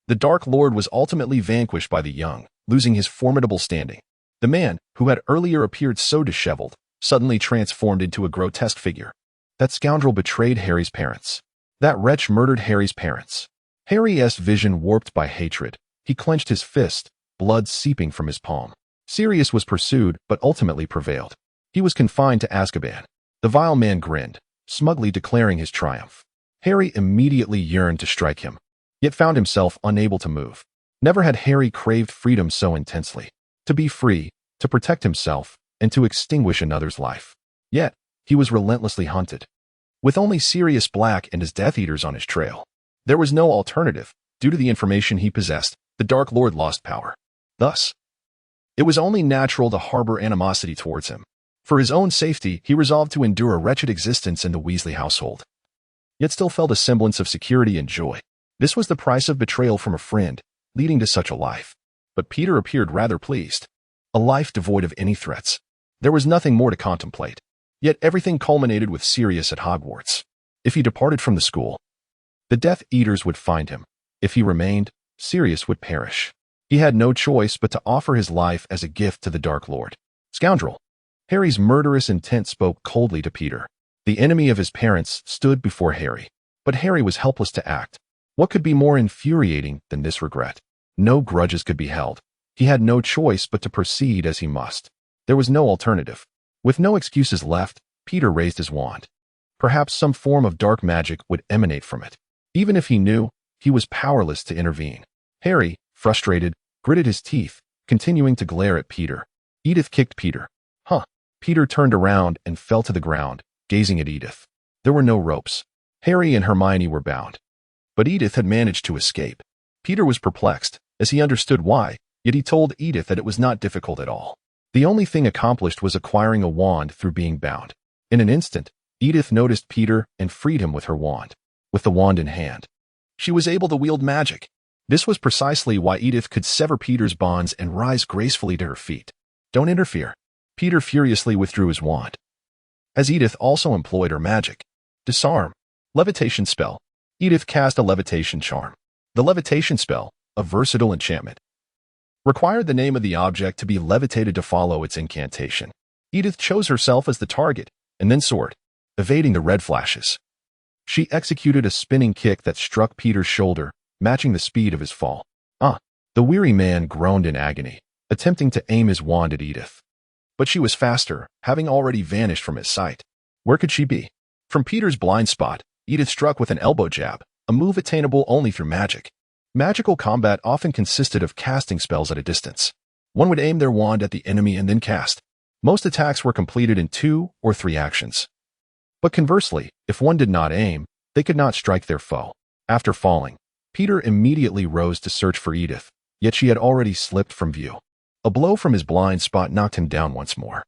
the Dark Lord was ultimately vanquished by the young, losing his formidable standing. The man, who had earlier appeared so disheveled, suddenly transformed into a grotesque figure. That scoundrel betrayed Harry's parents. That wretch murdered Harry's parents. Harry's vision warped by hatred. He clenched his fist, blood seeping from his palm. Sirius was pursued, but ultimately prevailed. He was confined to Azkaban. The vile man grinned, smugly declaring his triumph. Harry immediately yearned to strike him, yet found himself unable to move. Never had Harry craved freedom so intensely. To be free, to protect himself, and to extinguish another's life. Yet, he was relentlessly hunted. With only Sirius Black and his Death Eaters on his trail, there was no alternative. Due to the information he possessed, the Dark Lord lost power. Thus, it was only natural to harbor animosity towards him. For his own safety, he resolved to endure a wretched existence in the Weasley household, yet still felt a semblance of security and joy. This was the price of betrayal from a friend, leading to such a life. But Peter appeared rather pleased. A life devoid of any threats. There was nothing more to contemplate. Yet everything culminated with Sirius at Hogwarts. If he departed from the school, the Death Eaters would find him. If he remained, Sirius would perish. He had no choice but to offer his life as a gift to the Dark Lord. Scoundrel! Harry's murderous intent spoke coldly to Peter. The enemy of his parents stood before Harry, but Harry was helpless to act. What could be more infuriating than this regret? No grudges could be held. He had no choice but to proceed as he must. There was no alternative. With no excuses left, Peter raised his wand. Perhaps some form of dark magic would emanate from it. Even if he knew, he was powerless to intervene. Harry, frustrated, gritted his teeth, continuing to glare at Peter. Edith kicked Peter. Peter turned around and fell to the ground, gazing at Edith. There were no ropes. Harry and Hermione were bound. But Edith had managed to escape. Peter was perplexed, as he understood why, yet he told Edith that it was not difficult at all. The only thing accomplished was acquiring a wand through being bound. In an instant, Edith noticed Peter and freed him with her wand. With the wand in hand, she was able to wield magic. This was precisely why Edith could sever Peter's bonds and rise gracefully to her feet. Don't interfere. Peter furiously withdrew his wand. As Edith also employed her magic. Disarm. Levitation spell. Edith cast a levitation charm. The levitation spell, a versatile enchantment, required the name of the object to be levitated to follow its incantation. Edith chose herself as the target, and then soared, evading the red flashes. She executed a spinning kick that struck Peter's shoulder, matching the speed of his fall. The weary man groaned in agony, attempting to aim his wand at Edith. But she was faster, having already vanished from his sight. Where could she be? From Peter's blind spot, Edith struck with an elbow jab, a move attainable only through magic. Magical combat often consisted of casting spells at a distance. One would aim their wand at the enemy and then cast. Most attacks were completed in 2 or 3 actions. But conversely, if one did not aim, they could not strike their foe. After falling, Peter immediately rose to search for Edith, yet she had already slipped from view. A blow from his blind spot knocked him down once more.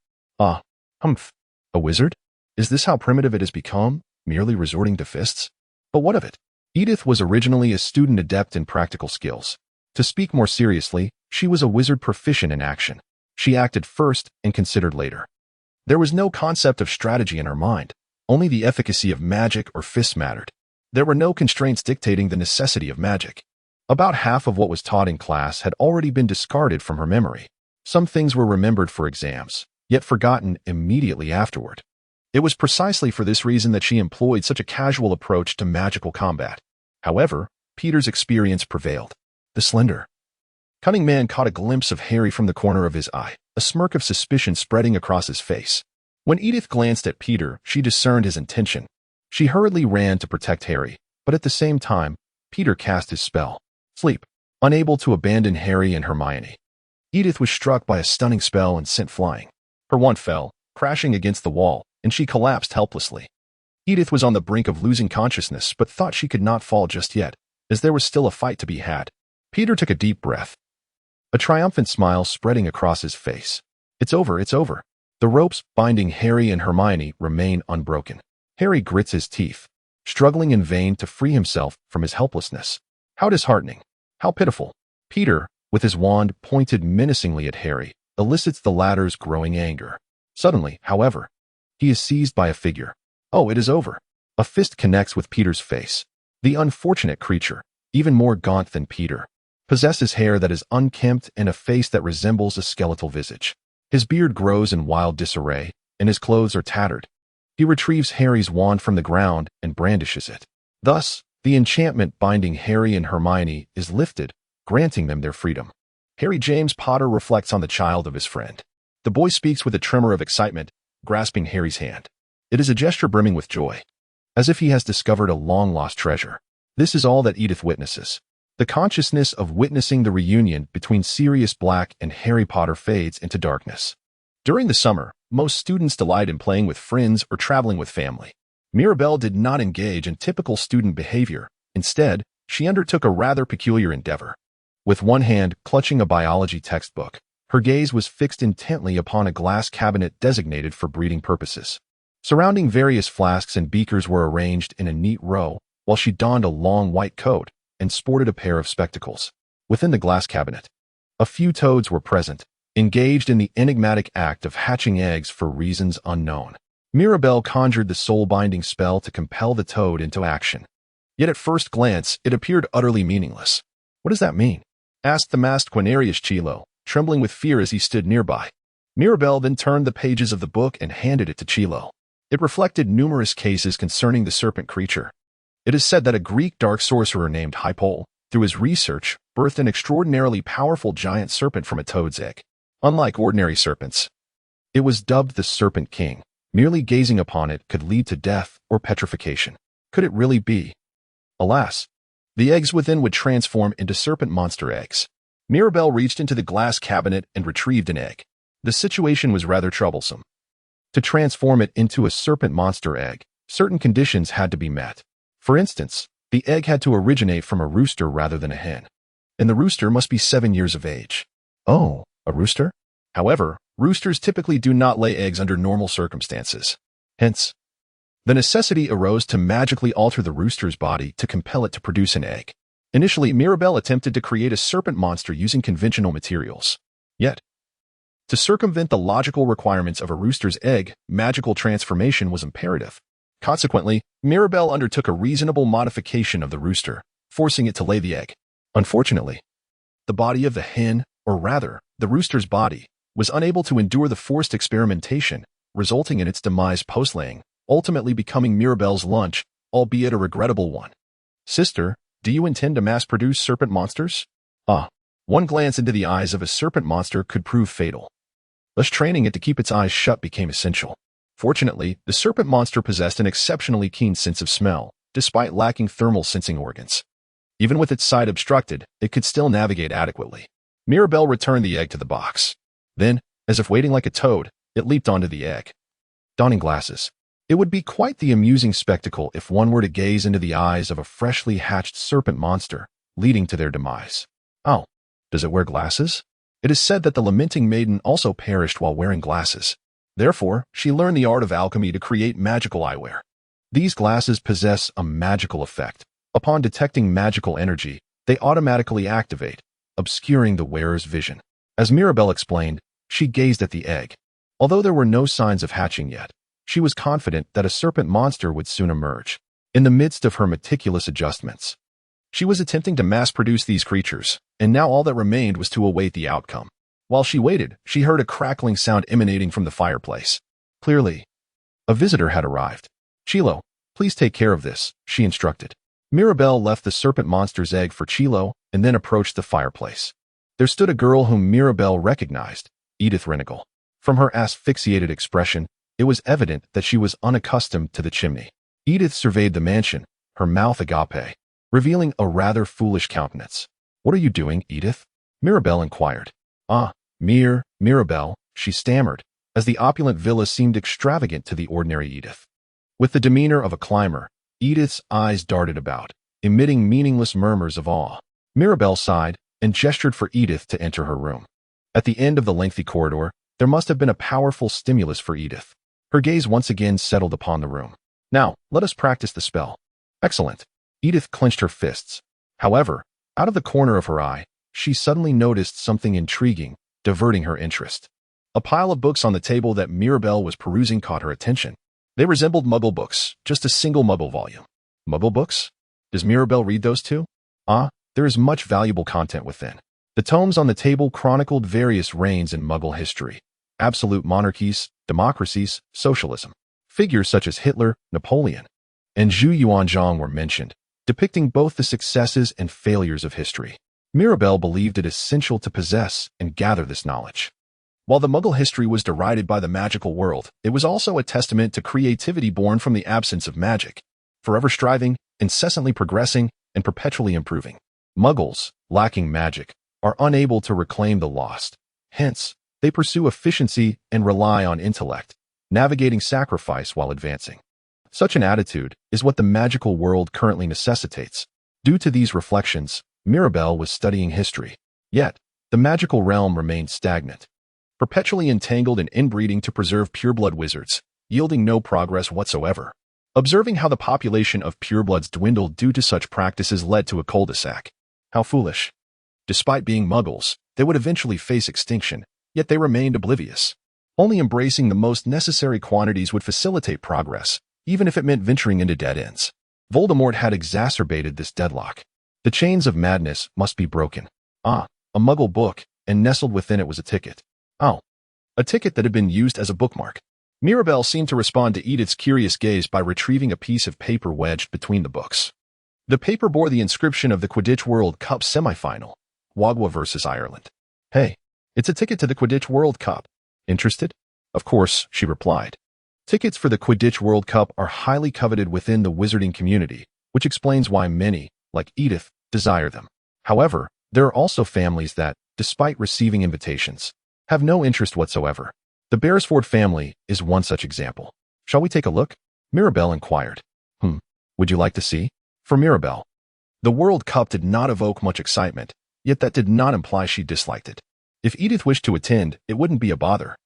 Humph. A wizard? Is this how primitive it has become, merely resorting to fists? But what of it? Edith was originally a student adept in practical skills. To speak more seriously, she was a wizard proficient in action. She acted first and considered later. There was no concept of strategy in her mind. Only the efficacy of magic or fists mattered. There were no constraints dictating the necessity of magic. About half of what was taught in class had already been discarded from her memory. Some things were remembered for exams, yet forgotten immediately afterward. It was precisely for this reason that she employed such a casual approach to magical combat. However, Peter's experience prevailed. The slender, cunning man caught a glimpse of Harry from the corner of his eye, a smirk of suspicion spreading across his face. When Edith glanced at Peter, she discerned his intention. She hurriedly ran to protect Harry, but at the same time, Peter cast his spell. Sleep. Unable to abandon Harry and Hermione, Edith was struck by a stunning spell and sent flying. Her wand fell, crashing against the wall, and she collapsed helplessly. Edith was on the brink of losing consciousness but thought she could not fall just yet, as there was still a fight to be had. Peter took a deep breath, a triumphant smile spreading across his face. It's over, it's over. The ropes binding Harry and Hermione remain unbroken. Harry grits his teeth, struggling in vain to free himself from his helplessness. How disheartening. How pitiful. Peter, with his wand pointed menacingly at Harry, elicits the latter's growing anger. Suddenly, however, he is seized by a figure. Oh, it is over. A fist connects with Peter's face. The unfortunate creature, even more gaunt than Peter, possesses hair that is unkempt and a face that resembles a skeletal visage. His beard grows in wild disarray, and his clothes are tattered. He retrieves Harry's wand from the ground and brandishes it. Thus, the enchantment binding Harry and Hermione is lifted, granting them their freedom. Harry James Potter reflects on the child of his friend. The boy speaks with a tremor of excitement, grasping Harry's hand. It is a gesture brimming with joy, as if he has discovered a long-lost treasure. This is all that Edith witnesses. The consciousness of witnessing the reunion between Sirius Black and Harry Potter fades into darkness. During the summer, most students delight in playing with friends or traveling with family. Mirabelle did not engage in typical student behavior. Instead, she undertook a rather peculiar endeavor. With one hand clutching a biology textbook, her gaze was fixed intently upon a glass cabinet designated for breeding purposes. Surrounding various flasks and beakers were arranged in a neat row, while she donned a long white coat and sported a pair of spectacles. Within the glass cabinet, a few toads were present, engaged in the enigmatic act of hatching eggs for reasons unknown. Mirabelle conjured the soul-binding spell to compel the toad into action. Yet at first glance, it appeared utterly meaningless. "What does that mean?" asked the masked Quinarius Chilo, trembling with fear as he stood nearby. Mirabelle then turned the pages of the book and handed it to Chilo. It reflected numerous cases concerning the serpent creature. It is said that a Greek dark sorcerer named Hypole, through his research, birthed an extraordinarily powerful giant serpent from a toad's egg. Unlike ordinary serpents, it was dubbed the Serpent King. Merely gazing upon it could lead to death or petrification. Could it really be? Alas, the eggs within would transform into serpent monster eggs. Mirabelle reached into the glass cabinet and retrieved an egg. The situation was rather troublesome. To transform it into a serpent monster egg, certain conditions had to be met. For instance, the egg had to originate from a rooster rather than a hen, and the rooster must be 7 years of age. Oh, a rooster? However, roosters typically do not lay eggs under normal circumstances. Hence, the necessity arose to magically alter the rooster's body to compel it to produce an egg. Initially, Mirabelle attempted to create a serpent monster using conventional materials. Yet, to circumvent the logical requirements of a rooster's egg, magical transformation was imperative. Consequently, Mirabelle undertook a reasonable modification of the rooster, forcing it to lay the egg. Unfortunately, the body of the hen, or rather, the rooster's body, was unable to endure the forced experimentation, resulting in its demise post-laying, ultimately becoming Mirabelle's lunch, albeit a regrettable one. "Sister, do you intend to mass-produce serpent monsters?" One glance into the eyes of a serpent monster could prove fatal. Thus training it to keep its eyes shut became essential. Fortunately, the serpent monster possessed an exceptionally keen sense of smell, despite lacking thermal sensing organs. Even with its sight obstructed, it could still navigate adequately. Mirabelle returned the egg to the box. Then, as if waiting like a toad, it leaped onto the egg. Donning glasses. It would be quite the amusing spectacle if one were to gaze into the eyes of a freshly hatched serpent monster, leading to their demise. Oh, does it wear glasses? It is said that the lamenting maiden also perished while wearing glasses. Therefore, she learned the art of alchemy to create magical eyewear. These glasses possess a magical effect. Upon detecting magical energy, they automatically activate, obscuring the wearer's vision. As Mirabelle explained, she gazed at the egg. Although there were no signs of hatching yet, she was confident that a serpent monster would soon emerge. In the midst of her meticulous adjustments, she was attempting to mass-produce these creatures, and now all that remained was to await the outcome. While she waited, she heard a crackling sound emanating from the fireplace. Clearly, a visitor had arrived. "Chilo, please take care of this," she instructed. Mirabelle left the serpent monster's egg for Chilo and then approached the fireplace. There stood a girl whom Mirabelle recognized, Edith Renegal. From her asphyxiated expression, it was evident that she was unaccustomed to the chimney. Edith surveyed the mansion, her mouth agape, revealing a rather foolish countenance. "What are you doing, Edith?" Mirabelle inquired. Mirabelle, she stammered, as the opulent villa seemed extravagant to the ordinary Edith. With the demeanor of a climber, Edith's eyes darted about, emitting meaningless murmurs of awe. Mirabelle sighed and gestured for Edith to enter her room. At the end of the lengthy corridor, there must have been a powerful stimulus for Edith. Her gaze once again settled upon the room. "Now, let us practice the spell." "Excellent." Edith clenched her fists. However, out of the corner of her eye, she suddenly noticed something intriguing, diverting her interest. A pile of books on the table that Mirabelle was perusing caught her attention. They resembled Muggle books, just a single Muggle volume. Muggle books? Does Mirabelle read those too? There is much valuable content within. The tomes on the table chronicled various reigns in Muggle history: absolute monarchies, democracies, socialism. Figures such as Hitler, Napoleon, and Zhu Yuanzhang were mentioned, depicting both the successes and failures of history. Mirabelle believed it essential to possess and gather this knowledge. While the Muggle history was derided by the magical world, it was also a testament to creativity born from the absence of magic, forever striving, incessantly progressing, and perpetually improving. Muggles, lacking magic, are unable to reclaim the lost. Hence, they pursue efficiency and rely on intellect, navigating sacrifice while advancing. Such an attitude is what the magical world currently necessitates. Due to these reflections, Mirabelle was studying history. Yet, the magical realm remained stagnant, perpetually entangled in inbreeding to preserve pureblood wizards, yielding no progress whatsoever. Observing how the population of purebloods dwindled due to such practices led to a cul-de-sac. How foolish. Despite being Muggles, they would eventually face extinction, yet they remained oblivious. Only embracing the most necessary quantities would facilitate progress, even if it meant venturing into dead ends. Voldemort had exacerbated this deadlock. The chains of madness must be broken. A Muggle book, and nestled within it was a ticket. A ticket that had been used as a bookmark. Mirabelle seemed to respond to Edith's curious gaze by retrieving a piece of paper wedged between the books. The paper bore the inscription of the Quidditch World Cup semifinal, Wagwa versus Ireland. Hey, it's a ticket to the Quidditch World Cup. Interested? Of course, she replied. Tickets for the Quidditch World Cup are highly coveted within the wizarding community, which explains why many, like Edith, desire them. However, there are also families that, despite receiving invitations, have no interest whatsoever. The Beresford family is one such example. Shall we take a look? Mirabelle inquired. Would you like to see? For Mirabelle, the World Cup did not evoke much excitement, yet that did not imply she disliked it. If Edith wished to attend, it wouldn't be a bother.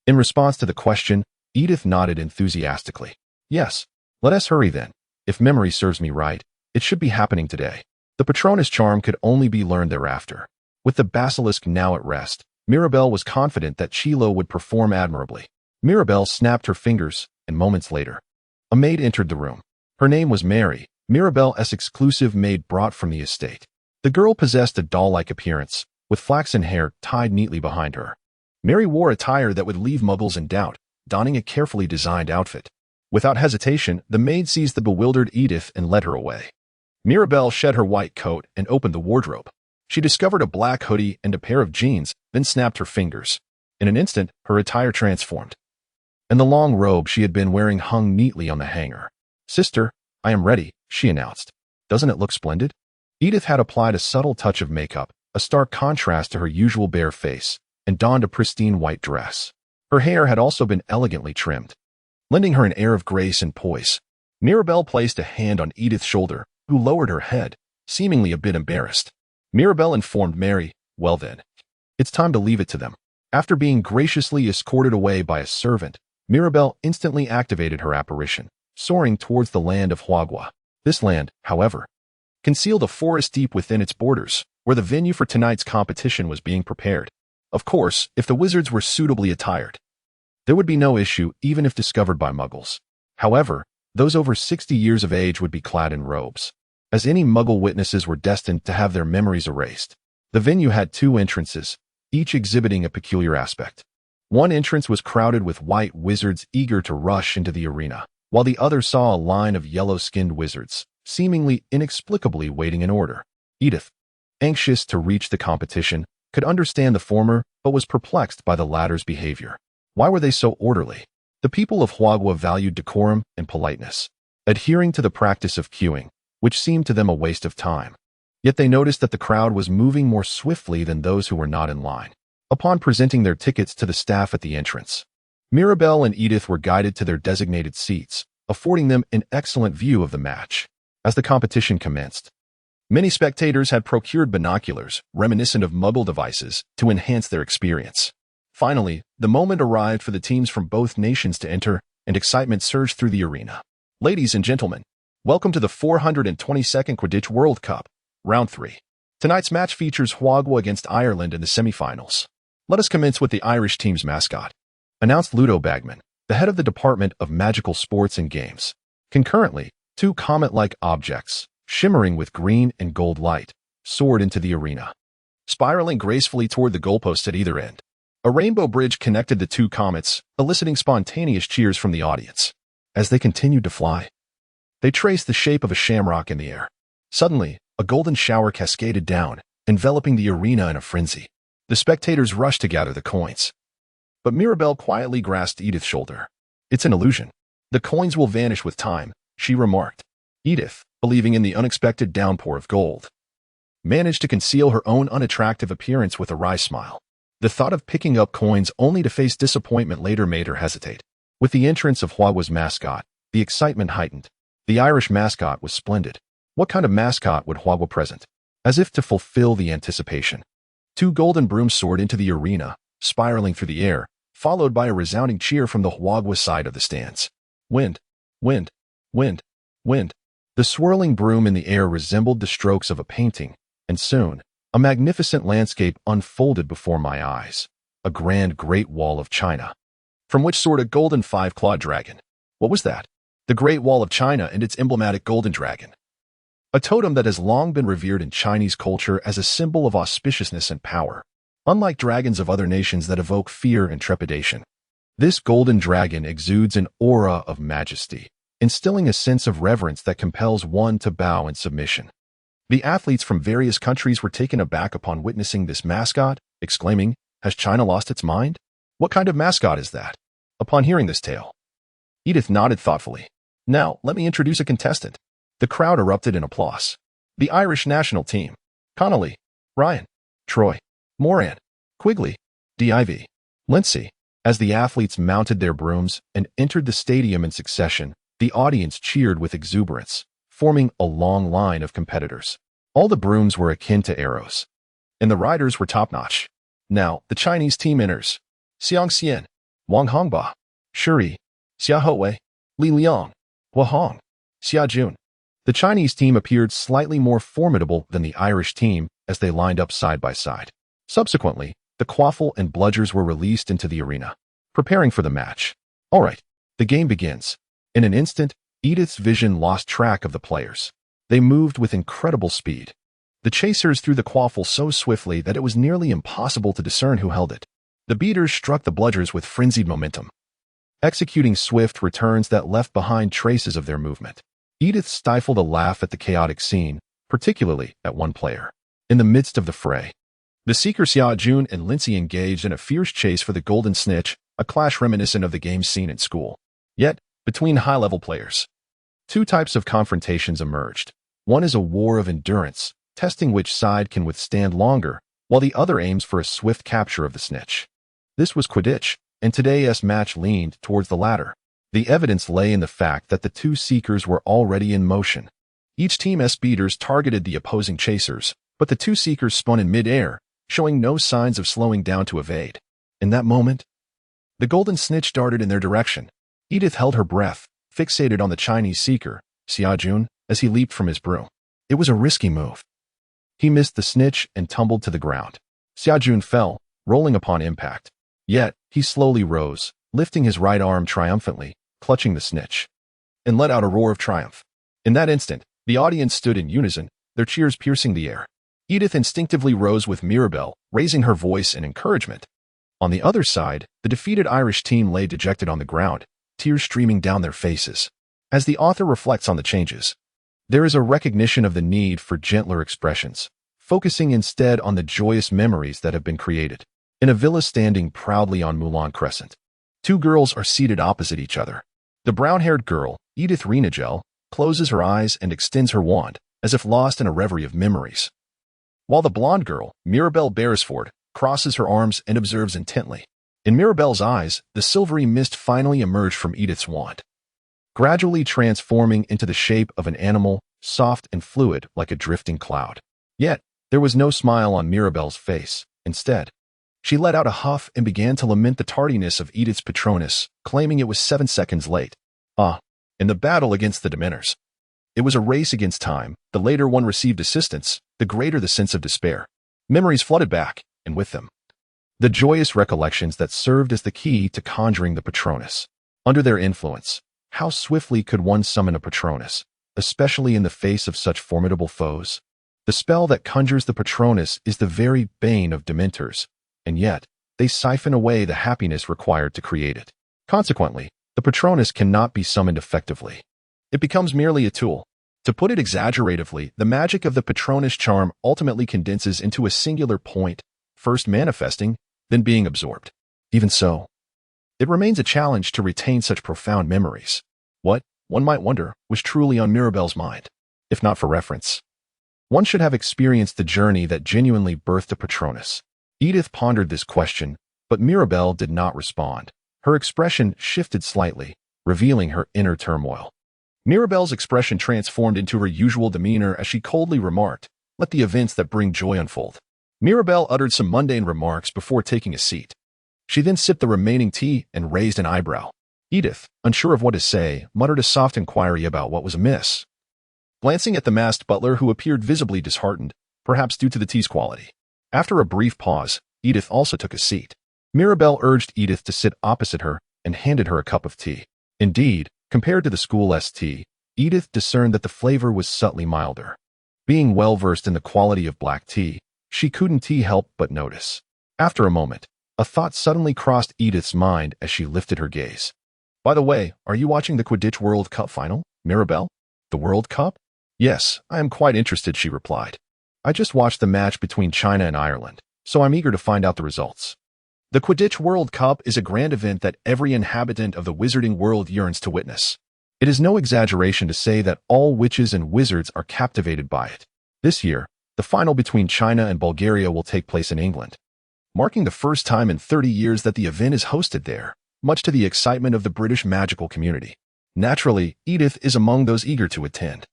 In response to the question, Edith nodded enthusiastically. Yes, let us hurry then. If memory serves me right, it should be happening today. The Patronus charm could only be learned thereafter. With the basilisk now at rest, Mirabelle was confident that Chilo would perform admirably. Mirabelle snapped her fingers, and moments later, a maid entered the room. Her name was Mary, Mirabelle's exclusive maid brought from the estate. The girl possessed a doll-like appearance, with flaxen hair tied neatly behind her. Mary wore attire that would leave Muggles in doubt, donning a carefully designed outfit. Without hesitation, the maid seized the bewildered Edith and led her away. Mirabelle shed her white coat and opened the wardrobe. She discovered a black hoodie and a pair of jeans, then snapped her fingers. In an instant, her attire transformed, and the long robe she had been wearing hung neatly on the hanger. Sister, I am ready, she announced. Doesn't it look splendid? Edith had applied a subtle touch of makeup, a stark contrast to her usual bare face, and donned a pristine white dress. Her hair had also been elegantly trimmed, lending her an air of grace and poise. Mirabelle placed a hand on Edith's shoulder, who lowered her head, seemingly a bit embarrassed. Mirabelle informed Mary, well then, it's time to leave it to them. After being graciously escorted away by a servant, Mirabelle instantly activated her apparition, soaring towards the land of Wagwa. This land, however, concealed a forest deep within its borders, where the venue for tonight's competition was being prepared. Of course, if the wizards were suitably attired, there would be no issue even if discovered by Muggles. However, those over 60 years of age would be clad in robes, as any Muggle witnesses were destined to have their memories erased. The venue had two entrances, each exhibiting a peculiar aspect. One entrance was crowded with white wizards eager to rush into the arena, while the other saw a line of yellow-skinned wizards, seemingly inexplicably waiting in order. Edith, anxious to reach the competition, could understand the former, but was perplexed by the latter's behavior. Why were they so orderly? The people of Wagwa valued decorum and politeness, adhering to the practice of queuing, which seemed to them a waste of time. Yet they noticed that the crowd was moving more swiftly than those who were not in line. Upon presenting their tickets to the staff at the entrance, Mirabelle and Edith were guided to their designated seats, affording them an excellent view of the match. As the competition commenced, many spectators had procured binoculars, reminiscent of Muggle devices, to enhance their experience. Finally, the moment arrived for the teams from both nations to enter, and excitement surged through the arena. Ladies and gentlemen, welcome to the 422nd Quidditch World Cup, Round 3. Tonight's match features Wagwa against Ireland in the semifinals. Let us commence with the Irish team's mascot, announced Ludo Bagman, the head of the Department of Magical Sports and Games. Concurrently, two comet-like objects, shimmering with green and gold light, soared into the arena, spiraling gracefully toward the goalposts at either end. A rainbow bridge connected the two comets, eliciting spontaneous cheers from the audience. As they continued to fly, they traced the shape of a shamrock in the air. Suddenly, a golden shower cascaded down, enveloping the arena in a frenzy. The spectators rushed to gather the coins. But Mirabelle quietly grasped Edith's shoulder. "It's an illusion. The coins will vanish with time," she remarked. Edith, believing in the unexpected downpour of gold, managed to conceal her own unattractive appearance with a wry smile. The thought of picking up coins only to face disappointment later made her hesitate. With the entrance of Huawei's mascot, the excitement heightened. The Irish mascot was splendid. What kind of mascot would Huawei present? As if to fulfill the anticipation, two golden brooms soared into the arena, spiraling through the air, followed by a resounding cheer from the Huawei side of the stands. Wind, wind, wind, wind. The swirling broom in the air resembled the strokes of a painting, and soon, a magnificent landscape unfolded before my eyes. A grand Great Wall of China, from which soared a golden five-clawed dragon. What was that? The Great Wall of China and its emblematic golden dragon, a totem that has long been revered in Chinese culture as a symbol of auspiciousness and power. Unlike dragons of other nations that evoke fear and trepidation, this golden dragon exudes an aura of majesty, instilling a sense of reverence that compels one to bow in submission. The athletes from various countries were taken aback upon witnessing this mascot, exclaiming, "Has China lost its mind? What kind of mascot is that?" Upon hearing this tale, Edith nodded thoughtfully. "Now, let me introduce a contestant." The crowd erupted in applause. The Irish national team: Connolly, Ryan, Troy, Moran, Quigley, Div, Lindsay. As the athletes mounted their brooms and entered the stadium in succession, the audience cheered with exuberance, forming a long line of competitors. All the brooms were akin to arrows, and the riders were top-notch. Now, the Chinese team enters: Xiang Xian, Wang Hongba, Shuri, Xia Houwei, Li Liang, Hua Hong, Xia Jun. The Chinese team appeared slightly more formidable than the Irish team as they lined up side by side. Subsequently, the quaffle and bludgers were released into the arena, preparing for the match. All right, the game begins. In an instant, Edith's vision lost track of the players. They moved with incredible speed. The chasers threw the quaffle so swiftly that it was nearly impossible to discern who held it. The beaters struck the bludgers with frenzied momentum, executing swift returns that left behind traces of their movement. Edith stifled a laugh at the chaotic scene, particularly at one player. In the midst of the fray, the seeker Xia Jun and Lindsay engaged in a fierce chase for the golden snitch, a clash reminiscent of the game scene in school. Yet, between high-level players, two types of confrontations emerged. One is a war of endurance, testing which side can withstand longer, while the other aims for a swift capture of the snitch. This was Quidditch, and today's match leaned towards the latter. The evidence lay in the fact that the two seekers were already in motion. Each team's beaters targeted the opposing chasers, but the two seekers spun in mid-air, showing no signs of slowing down to evade. In that moment, the golden snitch darted in their direction. Edith held her breath, fixated on the Chinese seeker, Xia Jun, as he leaped from his broom. It was a risky move. He missed the snitch and tumbled to the ground. Xia Jun fell, rolling upon impact. Yet, he slowly rose, lifting his right arm triumphantly, clutching the snitch, and let out a roar of triumph. In that instant, the audience stood in unison, their cheers piercing the air. Edith instinctively rose with Mirabelle, raising her voice in encouragement. On the other side, the defeated Irish team lay dejected on the ground, tears streaming down their faces. As the author reflects on the changes, there is a recognition of the need for gentler expressions, focusing instead on the joyous memories that have been created. In a villa standing proudly on Moulin Crescent, two girls are seated opposite each other. The brown-haired girl, Edith Renagel, closes her eyes and extends her wand, as if lost in a reverie of memories, while the blonde girl, Mirabelle Beresford, crosses her arms and observes intently. In Mirabelle's eyes, the silvery mist finally emerged from Edith's wand, gradually transforming into the shape of an animal, soft and fluid like a drifting cloud. Yet, there was no smile on Mirabelle's face. Instead, she let out a huff and began to lament the tardiness of Edith's Patronus, claiming it was 7 seconds late. In the battle against the Dementors, it was a race against time. The later one received assistance, the greater the sense of despair. Memories flooded back, and with them, the joyous recollections that served as the key to conjuring the Patronus. Under their influence, how swiftly could one summon a Patronus, especially in the face of such formidable foes. The spell that conjures the Patronus is the very bane of Dementors, and yet, they siphon away the happiness required to create it. Consequently, the Patronus cannot be summoned effectively. It becomes merely a tool. To put it exaggeratively, the magic of the Patronus charm ultimately condenses into a singular point, first manifesting, then being absorbed. Even so, it remains a challenge to retain such profound memories. What, one might wonder, was truly on Mirabelle's mind? If not for reference, one should have experienced the journey that genuinely birthed a Patronus. Edith pondered this question, but Mirabelle did not respond. Her expression shifted slightly, revealing her inner turmoil. Mirabelle's expression transformed into her usual demeanor as she coldly remarked, "Let the events that bring joy unfold." Mirabelle uttered some mundane remarks before taking a seat. She then sipped the remaining tea and raised an eyebrow. Edith, unsure of what to say, muttered a soft inquiry about what was amiss. Glancing at the masked butler who appeared visibly disheartened, perhaps due to the tea's quality. After a brief pause, Edith also took a seat. Mirabelle urged Edith to sit opposite her and handed her a cup of tea. Indeed, compared to the school's tea, Edith discerned that the flavor was subtly milder. Being well-versed in the quality of black tea, she couldn't help but notice. After a moment, a thought suddenly crossed Edith's mind as she lifted her gaze. "By the way, are you watching the Quidditch World Cup final, Mirabelle?" "The World Cup?" "Yes, I am quite interested," she replied. "I just watched the match between China and Ireland, so I'm eager to find out the results." The Quidditch World Cup is a grand event that every inhabitant of the wizarding world yearns to witness. It is no exaggeration to say that all witches and wizards are captivated by it. This year, the final between China and Bulgaria will take place in England, marking the first time in 30 years that the event is hosted there, much to the excitement of the British magical community. Naturally, Edith is among those eager to attend.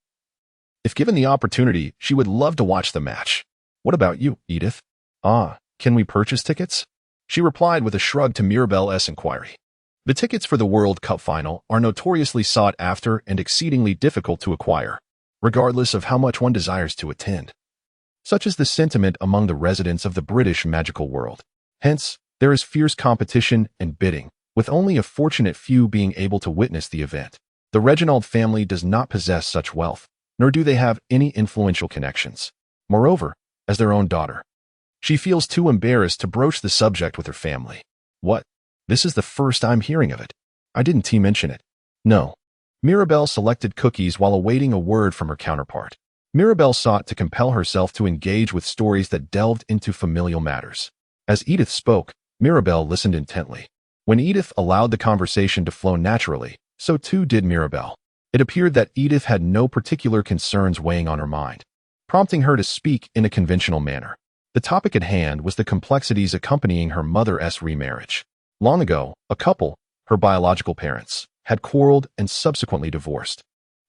If given the opportunity, she would love to watch the match. "What about you, Edith?" Can we purchase tickets?" She replied with a shrug to Mirabelle's inquiry. The tickets for the World Cup final are notoriously sought after and exceedingly difficult to acquire, regardless of how much one desires to attend. Such is the sentiment among the residents of the British magical world. Hence, there is fierce competition and bidding, with only a fortunate few being able to witness the event. The Reginald family does not possess such wealth, nor do they have any influential connections. Moreover, as their own daughter, she feels too embarrassed to broach the subject with her family. "What? This is the first I'm hearing of it. I didn't mention it." "No." Mirabelle selected cookies while awaiting a word from her counterpart. Mirabelle sought to compel herself to engage with stories that delved into familial matters. As Edith spoke, Mirabelle listened intently. When Edith allowed the conversation to flow naturally, so too did Mirabelle. It appeared that Edith had no particular concerns weighing on her mind, prompting her to speak in a conventional manner. The topic at hand was the complexities accompanying her mother's remarriage. Long ago, a couple, her biological parents, had quarreled and subsequently divorced.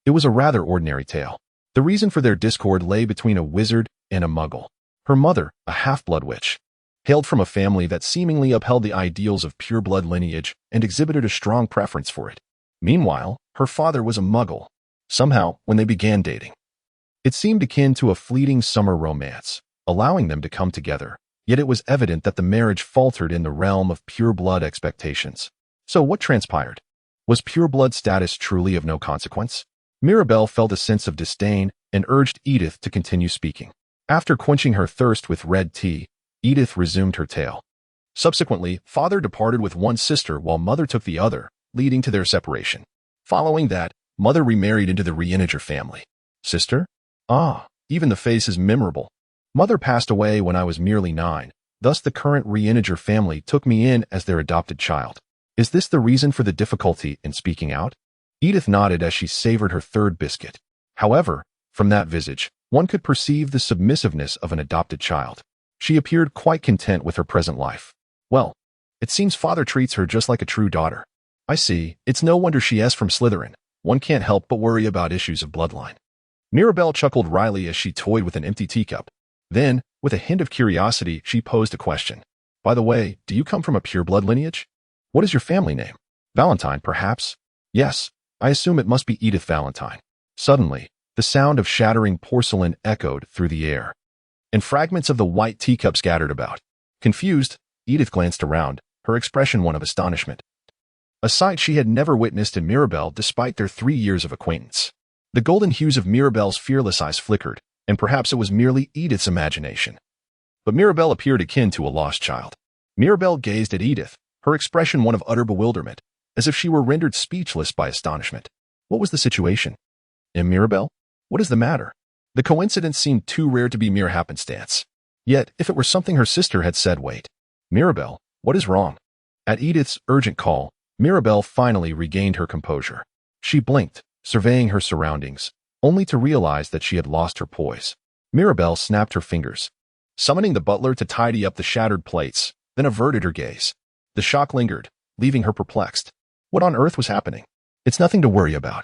It was a rather ordinary tale. The reason for their discord lay between a wizard and a muggle. Her mother, a half-blood witch, hailed from a family that seemingly upheld the ideals of pure-blood lineage and exhibited a strong preference for it. Meanwhile, her father was a muggle. Somehow, when they began dating, it seemed akin to a fleeting summer romance, allowing them to come together, yet it was evident that the marriage faltered in the realm of pure-blood expectations. So what transpired? Was pure-blood status truly of no consequence? Mirabelle felt a sense of disdain and urged Edith to continue speaking. After quenching her thirst with red tea, Edith resumed her tale. Subsequently, father departed with one sister while mother took the other, leading to their separation. Following that, mother remarried into the Reiniger family. Sister? Even the face is memorable. Mother passed away when I was merely 9, thus the current Reiniger family took me in as their adopted child. Is this the reason for the difficulty in speaking out? Edith nodded as she savored her third biscuit. However, from that visage, one could perceive the submissiveness of an adopted child. She appeared quite content with her present life. Well, it seems father treats her just like a true daughter. I see, it's no wonder she is from Slytherin. One can't help but worry about issues of bloodline. Mirabelle chuckled wryly as she toyed with an empty teacup. Then, with a hint of curiosity, she posed a question. By the way, do you come from a pure-blood lineage? What is your family name? Valentine, perhaps? Yes, I assume it must be Edith Valentine. Suddenly, the sound of shattering porcelain echoed through the air, and fragments of the white teacup scattered about. Confused, Edith glanced around, her expression one of astonishment. A sight she had never witnessed in Mirabelle despite their 3 years of acquaintance. The golden hues of Mirabelle's fearless eyes flickered, and perhaps it was merely Edith's imagination. But Mirabelle appeared akin to a lost child. Mirabelle gazed at Edith, her expression one of utter bewilderment, as if she were rendered speechless by astonishment. What was the situation? Mirabelle? What is the matter? The coincidence seemed too rare to be mere happenstance. Yet, if it were something her sister had said, wait. Mirabelle, what is wrong? At Edith's urgent call, Mirabelle finally regained her composure. She blinked, surveying her surroundings, only to realize that she had lost her poise. Mirabelle snapped her fingers, summoning the butler to tidy up the shattered plates, then averted her gaze. The shock lingered, leaving her perplexed. What on earth was happening? It's nothing to worry about.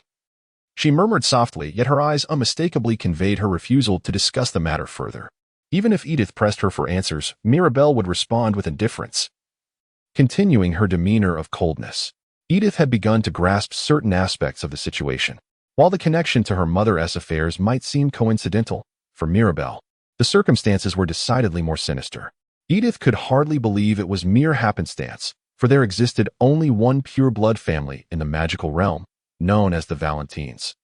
She murmured softly, yet her eyes unmistakably conveyed her refusal to discuss the matter further. Even if Edith pressed her for answers, Mirabelle would respond with indifference, continuing her demeanor of coldness. Edith had begun to grasp certain aspects of the situation. While the connection to her mother's affairs might seem coincidental, for Mirabelle, the circumstances were decidedly more sinister. Edith could hardly believe it was mere happenstance, for there existed only one pure-blood family in the magical realm, known as the Valentines.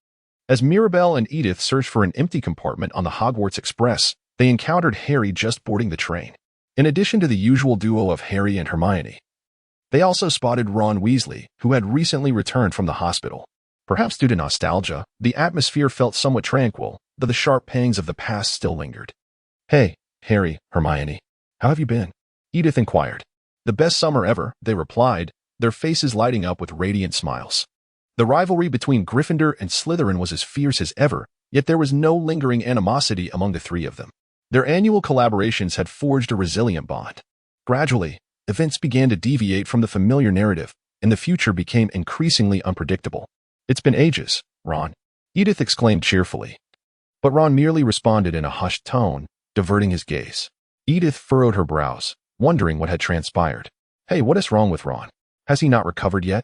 As Mirabelle and Edith searched for an empty compartment on the Hogwarts Express, they encountered Harry just boarding the train. In addition to the usual duo of Harry and Hermione, they also spotted Ron Weasley, who had recently returned from the hospital. Perhaps due to nostalgia, the atmosphere felt somewhat tranquil, though the sharp pangs of the past still lingered. Hey, Harry, Hermione, how have you been? Edith inquired. The best summer ever, they replied, their faces lighting up with radiant smiles. The rivalry between Gryffindor and Slytherin was as fierce as ever, yet there was no lingering animosity among the three of them. Their annual collaborations had forged a resilient bond. Gradually, events began to deviate from the familiar narrative, and the future became increasingly unpredictable. It's been ages, Ron, Edith exclaimed cheerfully. But Ron merely responded in a hushed tone, diverting his gaze. Edith furrowed her brows, wondering what had transpired. Hey, what is wrong with Ron? Has he not recovered yet?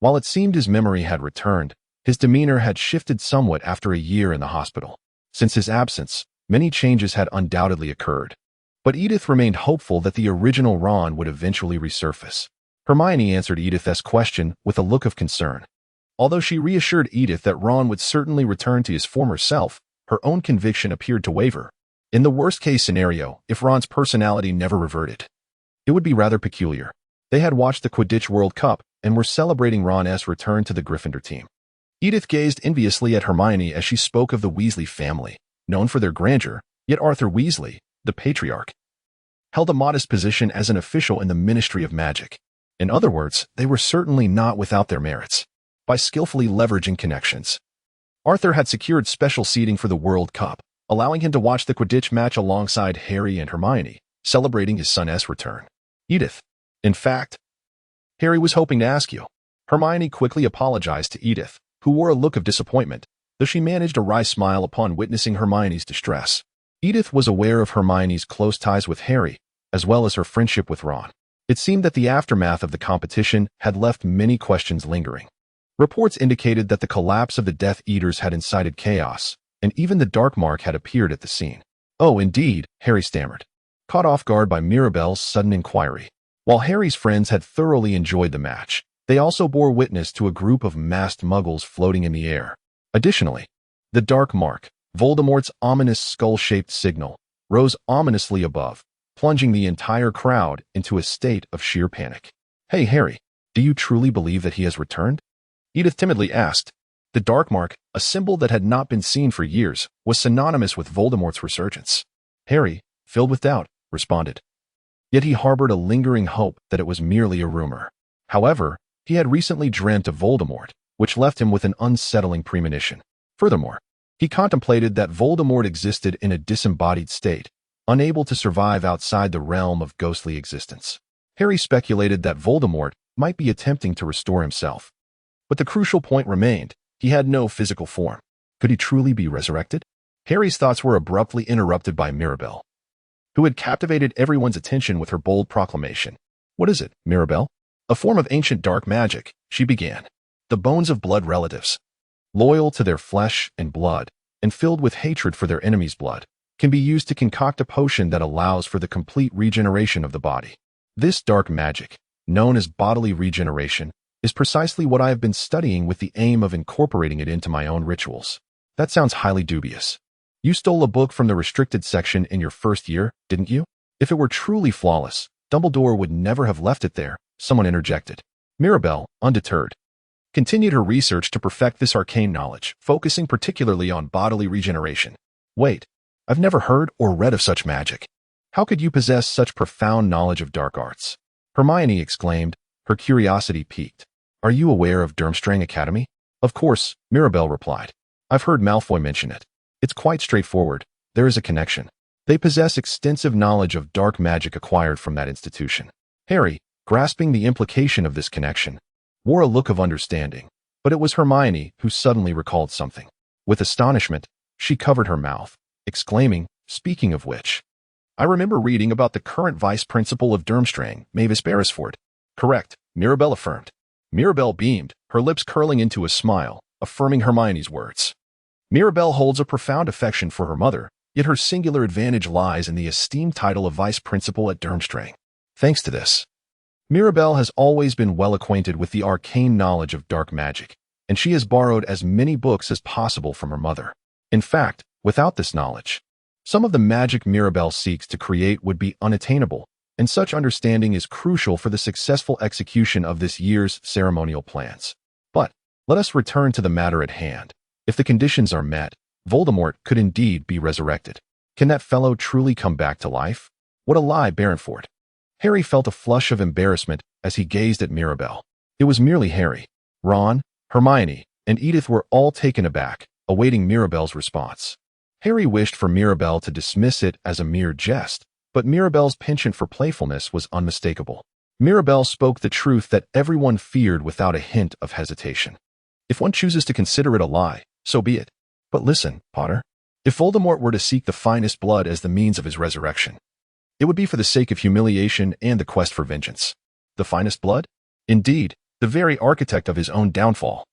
While it seemed his memory had returned, his demeanor had shifted somewhat after a year in the hospital. Since his absence, many changes had undoubtedly occurred. But Edith remained hopeful that the original Ron would eventually resurface. Hermione answered Edith's question with a look of concern. Although she reassured Edith that Ron would certainly return to his former self, her own conviction appeared to waver. In the worst-case scenario, if Ron's personality never reverted, it would be rather peculiar. They had watched the Quidditch World Cup and were celebrating Ron's return to the Gryffindor team. Edith gazed enviously at Hermione as she spoke of the Weasley family, known for their grandeur, yet Arthur Weasley, the patriarch, held a modest position as an official in the Ministry of Magic. In other words, they were certainly not without their merits. By skillfully leveraging connections, Arthur had secured special seating for the World Cup, allowing him to watch the Quidditch match alongside Harry and Hermione, celebrating his son's return. Edith, in fact, Harry was hoping to ask you. Hermione quickly apologized to Edith, who wore a look of disappointment, though she managed a wry smile upon witnessing Hermione's distress. Edith was aware of Hermione's close ties with Harry, as well as her friendship with Ron. It seemed that the aftermath of the competition had left many questions lingering. Reports indicated that the collapse of the Death Eaters had incited chaos, and even the Dark Mark had appeared at the scene. Oh, indeed, Harry stammered, caught off guard by Mirabelle's sudden inquiry. While Harry's friends had thoroughly enjoyed the match, they also bore witness to a group of masked muggles floating in the air. Additionally, the Dark Mark, Voldemort's ominous skull-shaped signal, rose ominously above, plunging the entire crowd into a state of sheer panic. Hey, Harry, do you truly believe that he has returned? Edith timidly asked. The Dark Mark, a symbol that had not been seen for years, was synonymous with Voldemort's resurgence. Harry, filled with doubt, responded. Yet he harbored a lingering hope that it was merely a rumor. However, he had recently dreamt of Voldemort, which left him with an unsettling premonition. Furthermore, he contemplated that Voldemort existed in a disembodied state, unable to survive outside the realm of ghostly existence. Harry speculated that Voldemort might be attempting to restore himself. But the crucial point remained. He had no physical form. Could he truly be resurrected? Harry's thoughts were abruptly interrupted by Mirabelle, who had captivated everyone's attention with her bold proclamation. What is it, Mirabelle? A form of ancient dark magic, she began. The bones of blood relatives, loyal to their flesh and blood, and filled with hatred for their enemy's blood, can be used to concoct a potion that allows for the complete regeneration of the body. This dark magic, known as bodily regeneration, is precisely what I have been studying with the aim of incorporating it into my own rituals. That sounds highly dubious. You stole a book from the restricted section in your first year, didn't you? If it were truly flawless, Dumbledore would never have left it there, someone interjected. Mirabelle, undeterred, continued her research to perfect this arcane knowledge, focusing particularly on bodily regeneration. Wait, I've never heard or read of such magic. How could you possess such profound knowledge of dark arts? Hermione exclaimed, her curiosity piqued. Are you aware of Durmstrang Academy? Of course, Mirabelle replied. I've heard Malfoy mention it. It's quite straightforward. There is a connection. They possess extensive knowledge of dark magic acquired from that institution. Harry, grasping the implication of this connection, wore a look of understanding, but it was Hermione who suddenly recalled something. With astonishment, she covered her mouth, exclaiming, speaking of which, I remember reading about the current vice principal of Durmstrang, Mavis Beresford. Correct, Mirabelle affirmed. Mirabelle beamed, her lips curling into a smile, affirming Hermione's words. Mirabelle holds a profound affection for her mother, yet her singular advantage lies in the esteemed title of vice principal at Durmstrang. Thanks to this, Mirabelle has always been well acquainted with the arcane knowledge of dark magic, and she has borrowed as many books as possible from her mother. In fact, without this knowledge, some of the magic Mirabelle seeks to create would be unattainable, and such understanding is crucial for the successful execution of this year's ceremonial plans. But let us return to the matter at hand. If the conditions are met, Voldemort could indeed be resurrected. Can that fellow truly come back to life? What a lie, Baronford. Harry felt a flush of embarrassment as he gazed at Mirabelle. It was merely Harry. Ron, Hermione, and Edith were all taken aback, awaiting Mirabelle's response. Harry wished for Mirabelle to dismiss it as a mere jest, but Mirabelle's penchant for playfulness was unmistakable. Mirabelle spoke the truth that everyone feared without a hint of hesitation. If one chooses to consider it a lie, so be it. But listen, Potter. If Voldemort were to seek the finest blood as the means of his resurrection, it would be for the sake of humiliation and the quest for vengeance. The finest blood? Indeed, the very architect of his own downfall.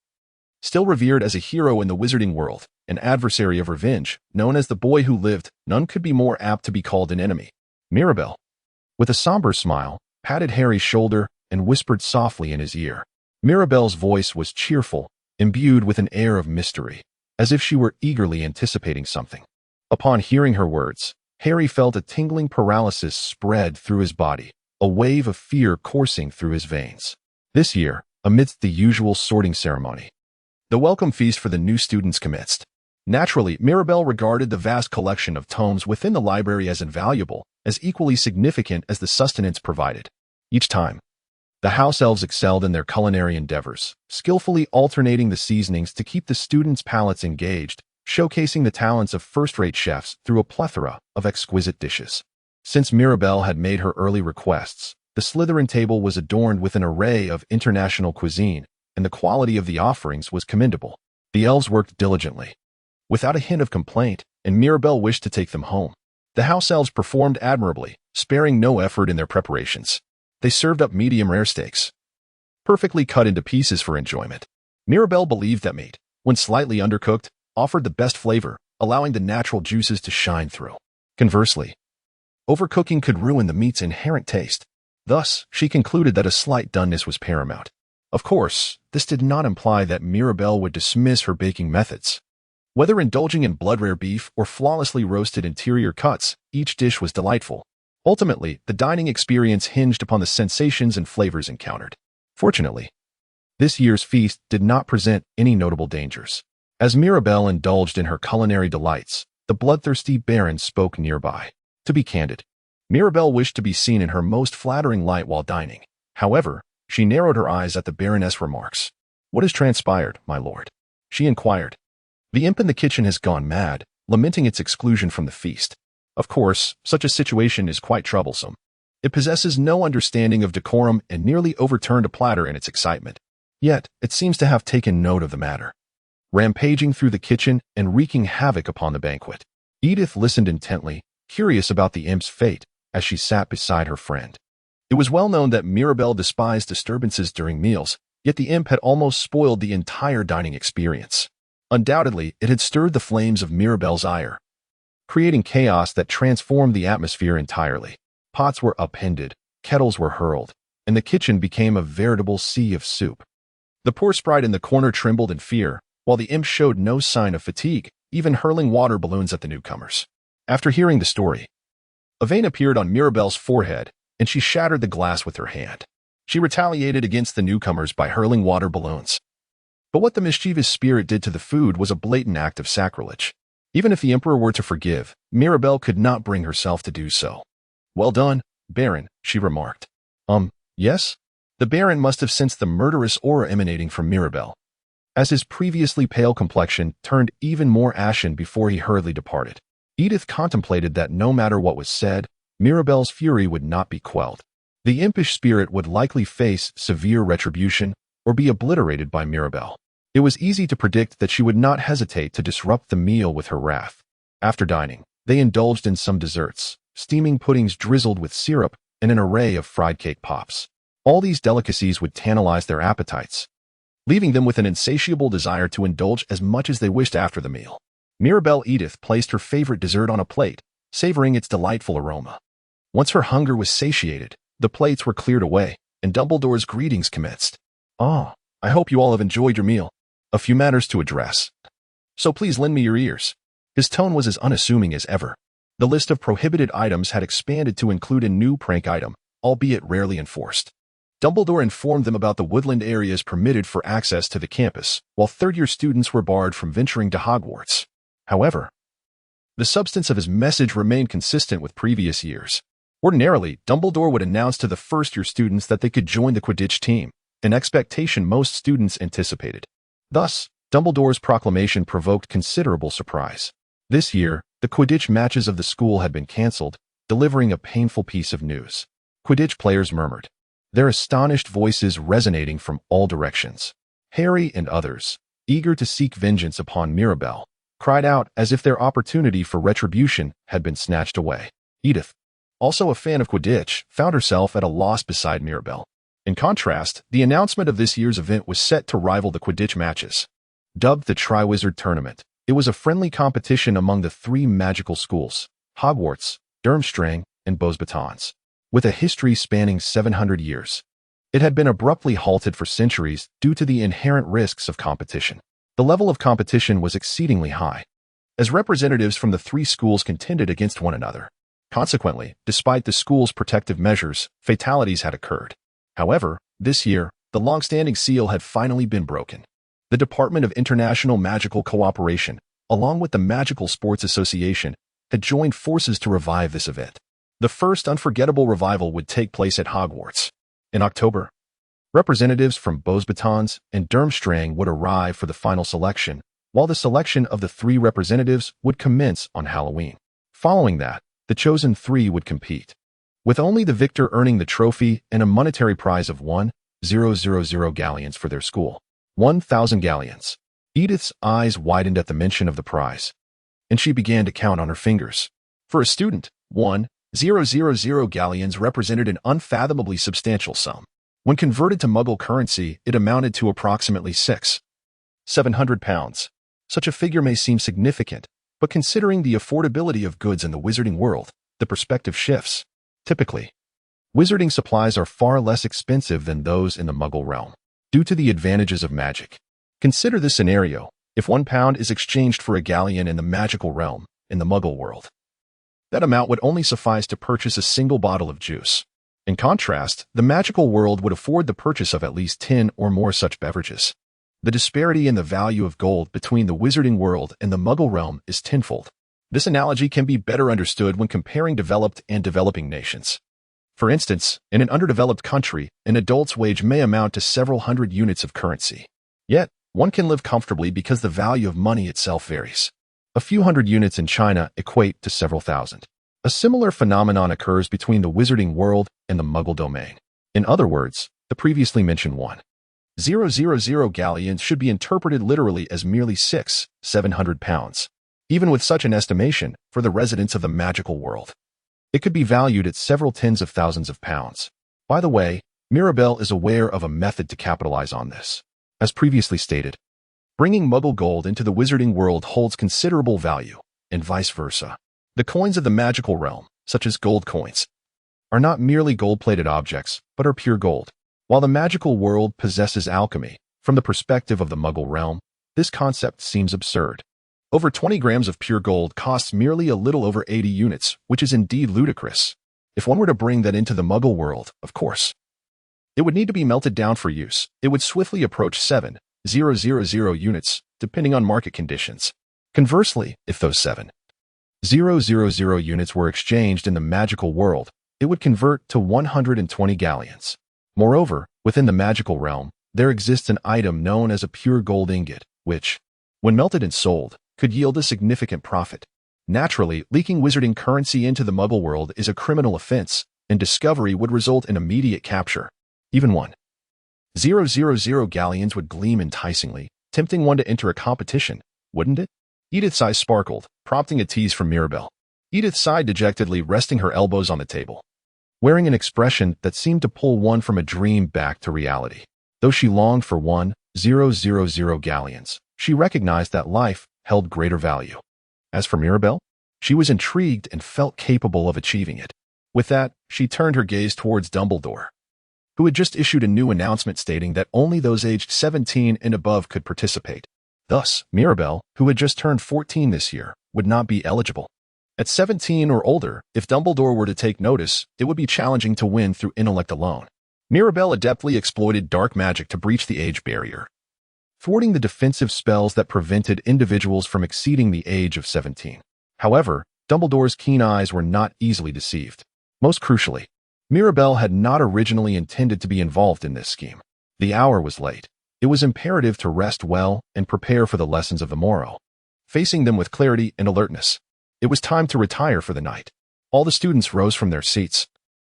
Still revered as a hero in the wizarding world, an adversary of revenge, known as the boy who lived, none could be more apt to be called an enemy. Mirabelle, with a somber smile, patted Harry's shoulder and whispered softly in his ear. Mirabelle's voice was cheerful, imbued with an air of mystery, as if she were eagerly anticipating something. Upon hearing her words, Harry felt a tingling paralysis spread through his body, a wave of fear coursing through his veins. This year, amidst the usual sorting ceremony, the welcome feast for the new students commenced. Naturally, Mirabelle regarded the vast collection of tomes within the library as invaluable, as equally significant as the sustenance provided. Each time, the house elves excelled in their culinary endeavors, skillfully alternating the seasonings to keep the students' palates engaged, showcasing the talents of first-rate chefs through a plethora of exquisite dishes. Since Mirabelle had made her early requests, the Slytherin table was adorned with an array of international cuisine, and the quality of the offerings was commendable. The elves worked diligently, without a hint of complaint, and Mirabelle wished to take them home. The house elves performed admirably, sparing no effort in their preparations. They served up medium-rare steaks, perfectly cut into pieces for enjoyment. Mirabelle believed that meat, when slightly undercooked, offered the best flavor, allowing the natural juices to shine through. Conversely, overcooking could ruin the meat's inherent taste. Thus, she concluded that a slight doneness was paramount. Of course, this did not imply that Mirabelle would dismiss her baking methods. Whether indulging in blood-rare beef or flawlessly roasted interior cuts, each dish was delightful. Ultimately, the dining experience hinged upon the sensations and flavors encountered. Fortunately, this year's feast did not present any notable dangers. As Mirabelle indulged in her culinary delights, the bloodthirsty Baron spoke nearby. To be candid, Mirabelle wished to be seen in her most flattering light while dining. However, she narrowed her eyes at the Baroness' remarks. "What has transpired, my lord?" she inquired. "The imp in the kitchen has gone mad, lamenting its exclusion from the feast. Of course, such a situation is quite troublesome. It possesses no understanding of decorum and nearly overturned a platter in its excitement. Yet, it seems to have taken note of the matter, rampaging through the kitchen and wreaking havoc upon the banquet." Edith listened intently, curious about the imp's fate, as she sat beside her friend. It was well known that Mirabelle despised disturbances during meals, yet the imp had almost spoiled the entire dining experience. Undoubtedly, it had stirred the flames of Mirabelle's ire, creating chaos that transformed the atmosphere entirely. Pots were upended, kettles were hurled, and the kitchen became a veritable sea of soup. The poor sprite in the corner trembled in fear, while the imp showed no sign of fatigue, even hurling water balloons at the newcomers. After hearing the story, a vein appeared on Mirabelle's forehead, and she shattered the glass with her hand. She retaliated against the newcomers by hurling water balloons. But what the mischievous spirit did to the food was a blatant act of sacrilege. Even if the emperor were to forgive, Mirabelle could not bring herself to do so. "Well done, Baron," she remarked. Yes?" The Baron must have sensed the murderous aura emanating from Mirabelle, as his previously pale complexion turned even more ashen before he hurriedly departed. Edith contemplated that no matter what was said, Mirabelle's fury would not be quelled. The impish spirit would likely face severe retribution or be obliterated by Mirabelle. It was easy to predict that she would not hesitate to disrupt the meal with her wrath. After dining, they indulged in some desserts, steaming puddings drizzled with syrup and an array of fried cake pops. All these delicacies would tantalize their appetites, leaving them with an insatiable desire to indulge as much as they wished after the meal. Mirabelle Edith placed her favorite dessert on a plate, savoring its delightful aroma. Once her hunger was satiated, the plates were cleared away, and Dumbledore's greetings commenced. "Ah, I hope you all have enjoyed your meal. A few matters to address. So please lend me your ears." His tone was as unassuming as ever. The list of prohibited items had expanded to include a new prank item, albeit rarely enforced. Dumbledore informed them about the woodland areas permitted for access to the campus, while third-year students were barred from venturing to Hogwarts. However, the substance of his message remained consistent with previous years. Ordinarily, Dumbledore would announce to the first-year students that they could join the Quidditch team, an expectation most students anticipated. Thus, Dumbledore's proclamation provoked considerable surprise. This year, the Quidditch matches of the school had been cancelled, delivering a painful piece of news. Quidditch players murmured, their astonished voices resonating from all directions. Harry and others, eager to seek vengeance upon Mirabelle, cried out as if their opportunity for retribution had been snatched away. Edith, also a fan of Quidditch, found herself at a loss beside Mirabelle. In contrast, the announcement of this year's event was set to rival the Quidditch matches. Dubbed the Triwizard Tournament, it was a friendly competition among the three magical schools, Hogwarts, Durmstrang, and Beauxbatons. With a history spanning 700 years, it had been abruptly halted for centuries due to the inherent risks of competition. The level of competition was exceedingly high, as representatives from the three schools contended against one another. Consequently, despite the school's protective measures, fatalities had occurred. However, this year, the long-standing seal had finally been broken. The Department of International Magical Cooperation, along with the Magical Sports Association, had joined forces to revive this event. The first unforgettable revival would take place at Hogwarts. In October, representatives from Beauxbatons and Durmstrang would arrive for the final selection, while the selection of the three representatives would commence on Halloween. Following that, the chosen three would compete, with only the victor earning the trophy and a monetary prize of 1,000 galleons for their school. 1,000 galleons. Edith's eyes widened at the mention of the prize, and she began to count on her fingers. For a student, 1,000 galleons represented an unfathomably substantial sum. When converted to Muggle currency, it amounted to approximately 700 pounds. Such a figure may seem significant, but considering the affordability of goods in the wizarding world, the perspective shifts. Typically, wizarding supplies are far less expensive than those in the Muggle realm, due to the advantages of magic. Consider this scenario: if 1 pound is exchanged for a galleon in the magical realm, in the Muggle world, that amount would only suffice to purchase a single bottle of juice. In contrast, the magical world would afford the purchase of at least 10 or more such beverages. The disparity in the value of gold between the wizarding world and the Muggle realm is tenfold. This analogy can be better understood when comparing developed and developing nations. For instance, in an underdeveloped country, an adult's wage may amount to several hundred units of currency. Yet, one can live comfortably because the value of money itself varies. A few hundred units in China equate to several thousand. A similar phenomenon occurs between the wizarding world and the Muggle domain. In other words, the previously mentioned 1,000 galleons should be interpreted literally as merely 700 pounds. Even with such an estimation, for the residents of the magical world, it could be valued at several tens of thousands of pounds. By the way, Mirabelle is aware of a method to capitalize on this. As previously stated, bringing Muggle gold into the wizarding world holds considerable value, and vice versa. The coins of the magical realm, such as gold coins, are not merely gold-plated objects, but are pure gold. While the magical world possesses alchemy, from the perspective of the Muggle realm, This concept seems absurd. Over 20 grams of pure gold costs merely a little over 80 units, which is indeed ludicrous. If one were to bring that into the Muggle world, of course, it would need to be melted down for use. It would swiftly approach 7,000 units, depending on market conditions. Conversely, if those 7,000 units were exchanged in the magical world, it would convert to 120 galleons. Moreover, within the magical realm, there exists an item known as a pure gold ingot, which, when melted and sold, could yield a significant profit. Naturally, leaking wizarding currency into the Muggle world is a criminal offense, and discovery would result in immediate capture. Even 1,000 galleons would gleam enticingly, tempting one to enter a competition, wouldn't it? Edith's eyes sparkled, prompting a tease from Mirabelle. Edith sighed dejectedly, resting her elbows on the table, wearing an expression that seemed to pull one from a dream back to reality. Though she longed for 1,000 galleons, she recognized that life held greater value. As for Mirabelle, she was intrigued and felt capable of achieving it. With that, she turned her gaze towards Dumbledore, who had just issued a new announcement stating that only those aged 17 and above could participate. Thus, Mirabelle, who had just turned 14 this year, would not be eligible. At 17 or older, if Dumbledore were to take notice, it would be challenging to win through intellect alone. Mirabelle adeptly exploited dark magic to breach the age barrier, thwarting the defensive spells that prevented individuals from exceeding the age of 17. However, Dumbledore's keen eyes were not easily deceived. Most crucially, Mirabelle had not originally intended to be involved in this scheme. The hour was late. It was imperative to rest well and prepare for the lessons of the morrow, facing them with clarity and alertness. It was time to retire for the night. All the students rose from their seats,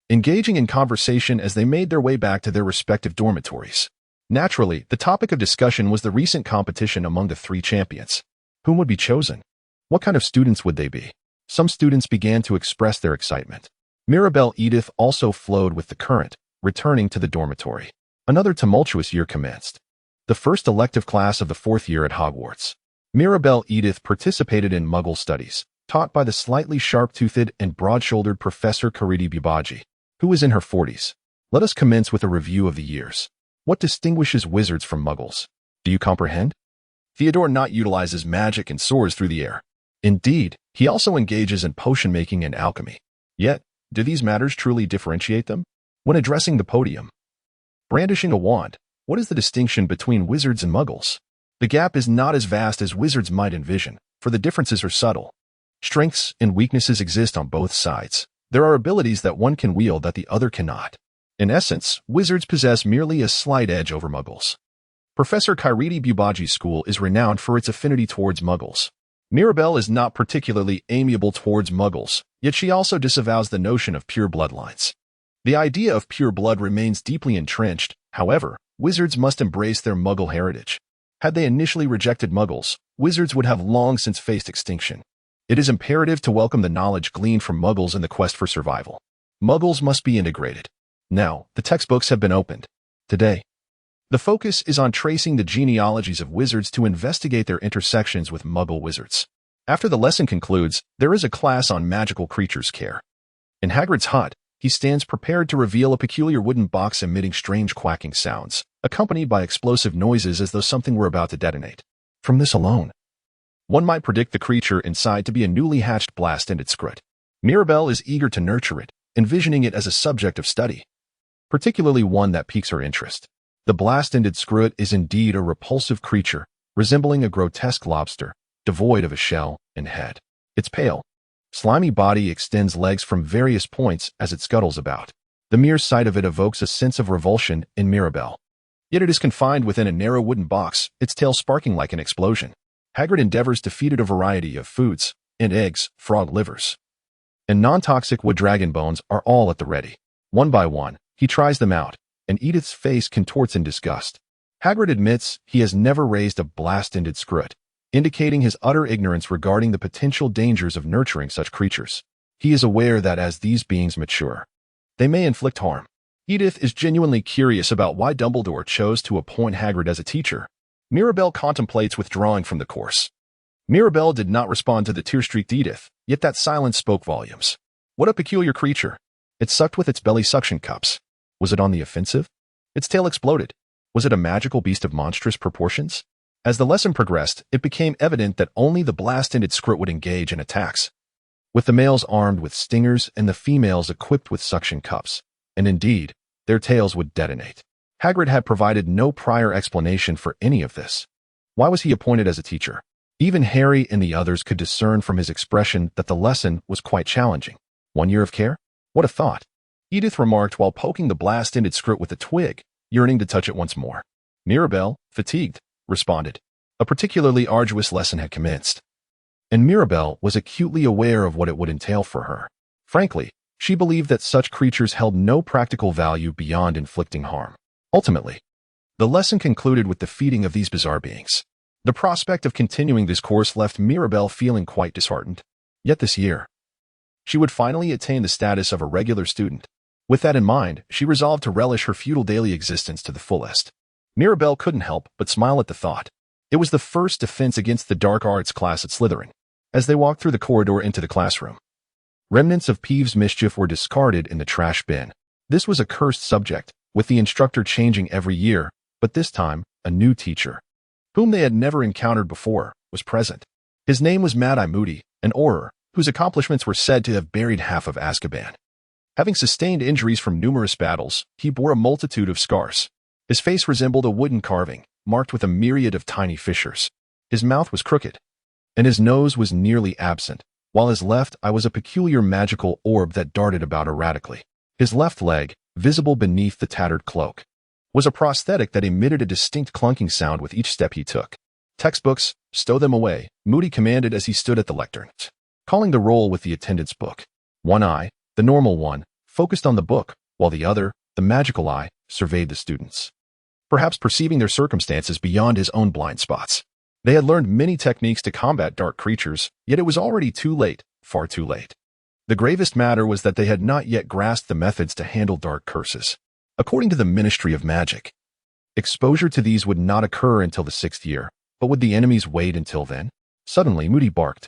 engaging in conversation as they made their way back to their respective dormitories. Naturally, the topic of discussion was the recent competition among the 3 champions. Whom would be chosen? What kind of students would they be? Some students began to express their excitement. Mirabelle Edith also flowed with the current, returning to the dormitory. Another tumultuous year commenced. The first elective class of the 4th year at Hogwarts. Mirabelle Edith participated in Muggle studies, taught by the slightly sharp-toothed and broad-shouldered Professor Caridi Bubaji, who was in her 40s. Let us commence with a review of the years. What distinguishes wizards from Muggles? Do you comprehend? Theodore not utilizes magic and soars through the air. Indeed, he also engages in potion-making and alchemy. Yet, do these matters truly differentiate them? When addressing the podium, brandishing a wand, what is the distinction between wizards and Muggles? The gap is not as vast as wizards might envision, for the differences are subtle. Strengths and weaknesses exist on both sides. There are abilities that one can wield that the other cannot. In essence, wizards possess merely a slight edge over Muggles. Professor Caridi Bubaji's school is renowned for its affinity towards Muggles. Mirabelle is not particularly amiable towards Muggles, yet she also disavows the notion of pure bloodlines. The idea of pure blood remains deeply entrenched. However, wizards must embrace their Muggle heritage. Had they initially rejected Muggles, wizards would have long since faced extinction. It is imperative to welcome the knowledge gleaned from Muggles in the quest for survival. Muggles must be integrated. Now, the textbooks have been opened. Today, the focus is on tracing the genealogies of wizards to investigate their intersections with Muggle wizards. After the lesson concludes, there is a class on magical creatures care. In Hagrid's hut, he stands prepared to reveal a peculiar wooden box emitting strange quacking sounds, accompanied by explosive noises as though something were about to detonate. From this alone, one might predict the creature inside to be a newly hatched blast-ended scrut. Mirabelle is eager to nurture it, envisioning it as a subject of study, particularly one that piques her interest. The blast-ended scrut is indeed a repulsive creature, resembling a grotesque lobster, devoid of a shell and head. Its pale, slimy body extends legs from various points as it scuttles about. The mere sight of it evokes a sense of revulsion in Mirabelle. Yet it is confined within a narrow wooden box, its tail sparking like an explosion. Hagrid endeavors to feed it a variety of foods, and eggs, frog livers, and non-toxic wood dragon bones are all at the ready. One by one, he tries them out, and Edith's face contorts in disgust. Hagrid admits he has never raised a blast-ended scrut, indicating his utter ignorance regarding the potential dangers of nurturing such creatures. He is aware that as these beings mature, they may inflict harm. Edith is genuinely curious about why Dumbledore chose to appoint Hagrid as a teacher. Mirabelle contemplates withdrawing from the course. Mirabelle did not respond to the tear-streaked Edith, yet that silence spoke volumes. What a peculiar creature. It sucked with its belly suction cups. Was it on the offensive? Its tail exploded. Was it a magical beast of monstrous proportions? As the lesson progressed, it became evident that only the blast-ended script would engage in attacks, with the males armed with stingers and the females equipped with suction cups. And indeed, their tails would detonate. Hagrid had provided no prior explanation for any of this. Why was he appointed as a teacher? Even Harry and the others could discern from his expression that the lesson was quite challenging. 1 year of care? What a thought! Edith remarked while poking the blast-ended script with a twig, yearning to touch it once more. Mirabel, fatigued, responded. A particularly arduous lesson had commenced, and Mirabel was acutely aware of what it would entail for her. Frankly, she believed that such creatures held no practical value beyond inflicting harm. Ultimately, the lesson concluded with the feeding of these bizarre beings. The prospect of continuing this course left Mirabel feeling quite disheartened. Yet this year, she would finally attain the status of a regular student. With that in mind, she resolved to relish her feudal daily existence to the fullest. Mirabel couldn't help but smile at the thought. It was the first defense against the dark arts class at Slytherin. As they walked through the corridor into the classroom, remnants of Peeves' mischief were discarded in the trash bin. This was a cursed subject, with the instructor changing every year, but this time, a new teacher, whom they had never encountered before, was present. His name was Mad-Eye Moody, an Auror, whose accomplishments were said to have buried half of Azkaban. Having sustained injuries from numerous battles, he bore a multitude of scars. His face resembled a wooden carving, marked with a myriad of tiny fissures. His mouth was crooked, and his nose was nearly absent, while his left eye was a peculiar magical orb that darted about erratically. His left leg, visible beneath the tattered cloak, was a prosthetic that emitted a distinct clunking sound with each step he took. Textbooks, stow them away, Moody commanded as he stood at the lectern, calling the roll with the attendance book. One eye, the normal one, focused on the book, while the other, the magical eye, surveyed the students, perhaps perceiving their circumstances beyond his own blind spots. They had learned many techniques to combat dark creatures, yet it was already too late, far too late. The gravest matter was that they had not yet grasped the methods to handle dark curses. According to the Ministry of Magic, exposure to these would not occur until the 6th year, but would the enemies wait until then? Suddenly, Moody barked,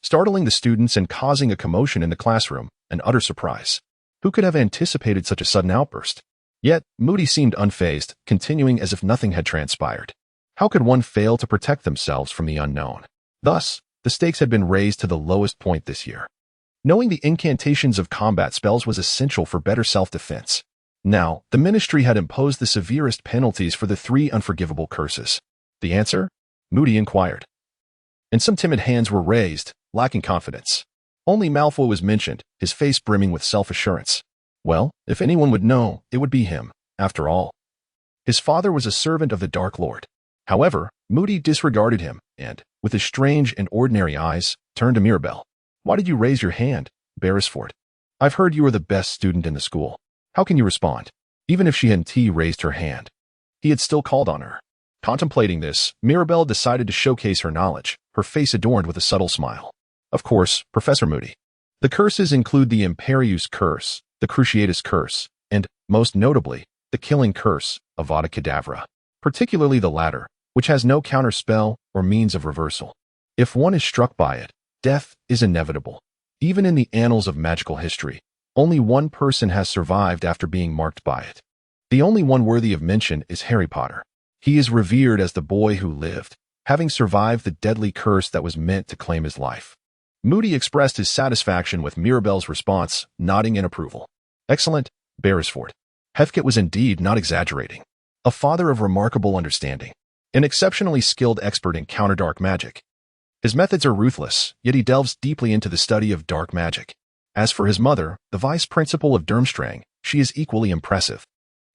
startling the students and causing a commotion in the classroom, an utter surprise. Who could have anticipated such a sudden outburst? Yet, Moody seemed unfazed, continuing as if nothing had transpired. How could one fail to protect themselves from the unknown? Thus, the stakes had been raised to the lowest point this year. Knowing the incantations of combat spells was essential for better self-defense. Now, the Ministry had imposed the severest penalties for the 3 unforgivable curses. The answer? Moody inquired. And some timid hands were raised, lacking confidence. Only Malfoy was mentioned, his face brimming with self-assurance. Well, if anyone would know, it would be him, after all. His father was a servant of the Dark Lord. However, Moody disregarded him and, with his strange and ordinary eyes, turned to Mirabel. Why did you raise your hand, Beresford? I've heard you are the best student in the school. How can you respond? Even if she hadn't raised her hand, he had still called on her. Contemplating this, Mirabel decided to showcase her knowledge, her face adorned with a subtle smile. Of course, Professor Moody. The curses include the Imperius Curse, the Cruciatus Curse, and, most notably, the Killing Curse, Avada Kedavra. Particularly the latter, which has no counterspell or means of reversal. If one is struck by it, death is inevitable. Even in the annals of magical history, only one person has survived after being marked by it. The only one worthy of mention is Harry Potter. He is revered as the boy who lived, having survived the deadly curse that was meant to claim his life. Moody expressed his satisfaction with Mirabel's response, nodding in approval. Excellent, Beresford. Heathcote was indeed not exaggerating. A father of remarkable understanding, an exceptionally skilled expert in counterdark magic. His methods are ruthless, yet he delves deeply into the study of dark magic. As for his mother, the vice principal of Durmstrang, she is equally impressive.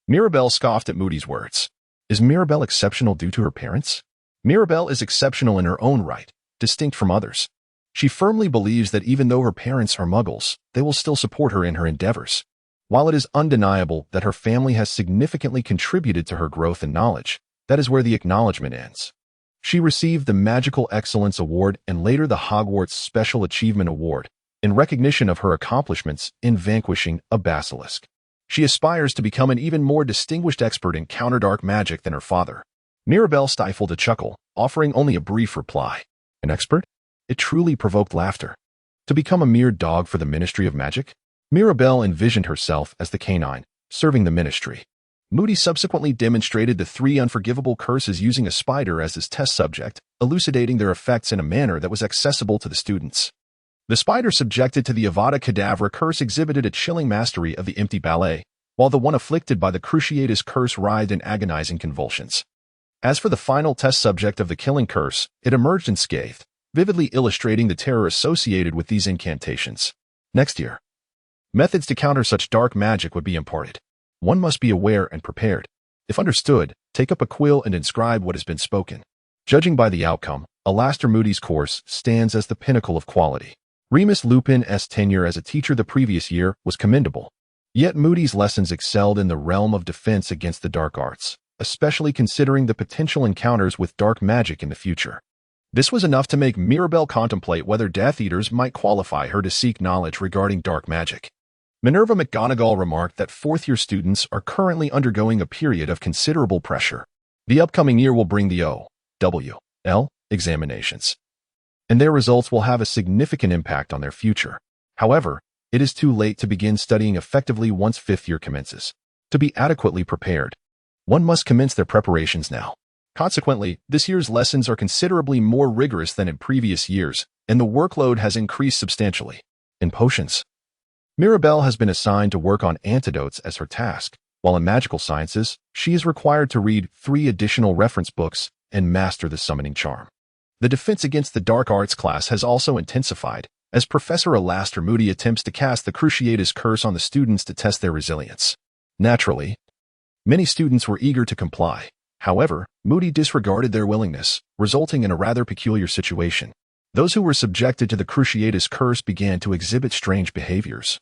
Mirabel scoffed at Moody's words. Is Mirabel exceptional due to her parents? Mirabel is exceptional in her own right, distinct from others. She firmly believes that even though her parents are muggles, they will still support her in her endeavors. While it is undeniable that her family has significantly contributed to her growth and knowledge, that is where the acknowledgement ends. She received the Magical Excellence Award and later the Hogwarts Special Achievement Award in recognition of her accomplishments in vanquishing a basilisk. She aspires to become an even more distinguished expert in counterdark magic than her father. Mirabel stifled a chuckle, offering only a brief reply. An expert? It truly provoked laughter. To become a mere dog for the Ministry of Magic? Mirabel envisioned herself as the canine, serving the Ministry. Moody subsequently demonstrated the 3 unforgivable curses using a spider as his test subject, elucidating their effects in a manner that was accessible to the students. The spider subjected to the Avada Kedavra curse exhibited a chilling mastery of the empty ballet, while the one afflicted by the Cruciatus curse writhed in agonizing convulsions. As for the final test subject of the killing curse, it emerged unscathed, vividly illustrating the terror associated with these incantations. Next year, methods to counter such dark magic would be imparted. One must be aware and prepared. If understood, take up a quill and inscribe what has been spoken. Judging by the outcome, Alastor Moody's course stands as the pinnacle of quality. Remus Lupin's tenure as a teacher the previous year was commendable. Yet Moody's lessons excelled in the realm of defense against the dark arts, especially considering the potential encounters with dark magic in the future. This was enough to make Mirabelle contemplate whether Death Eaters might qualify her to seek knowledge regarding dark magic. Minerva McGonagall remarked that fourth-year students are currently undergoing a period of considerable pressure. The upcoming year will bring the O.W.L. examinations, and their results will have a significant impact on their future. However, it is too late to begin studying effectively once fifth year commences. To be adequately prepared, one must commence their preparations now. Consequently, this year's lessons are considerably more rigorous than in previous years, and the workload has increased substantially. In potions, Mirabelle has been assigned to work on antidotes as her task, while in magical sciences, she is required to read 3 additional reference books and master the summoning charm. The defense against the dark arts class has also intensified, as Professor Alastor Moody attempts to cast the Cruciatus curse on the students to test their resilience. Naturally, many students were eager to comply. However, Moody disregarded their willingness, resulting in a rather peculiar situation. Those who were subjected to the Cruciatus curse began to exhibit strange behaviors,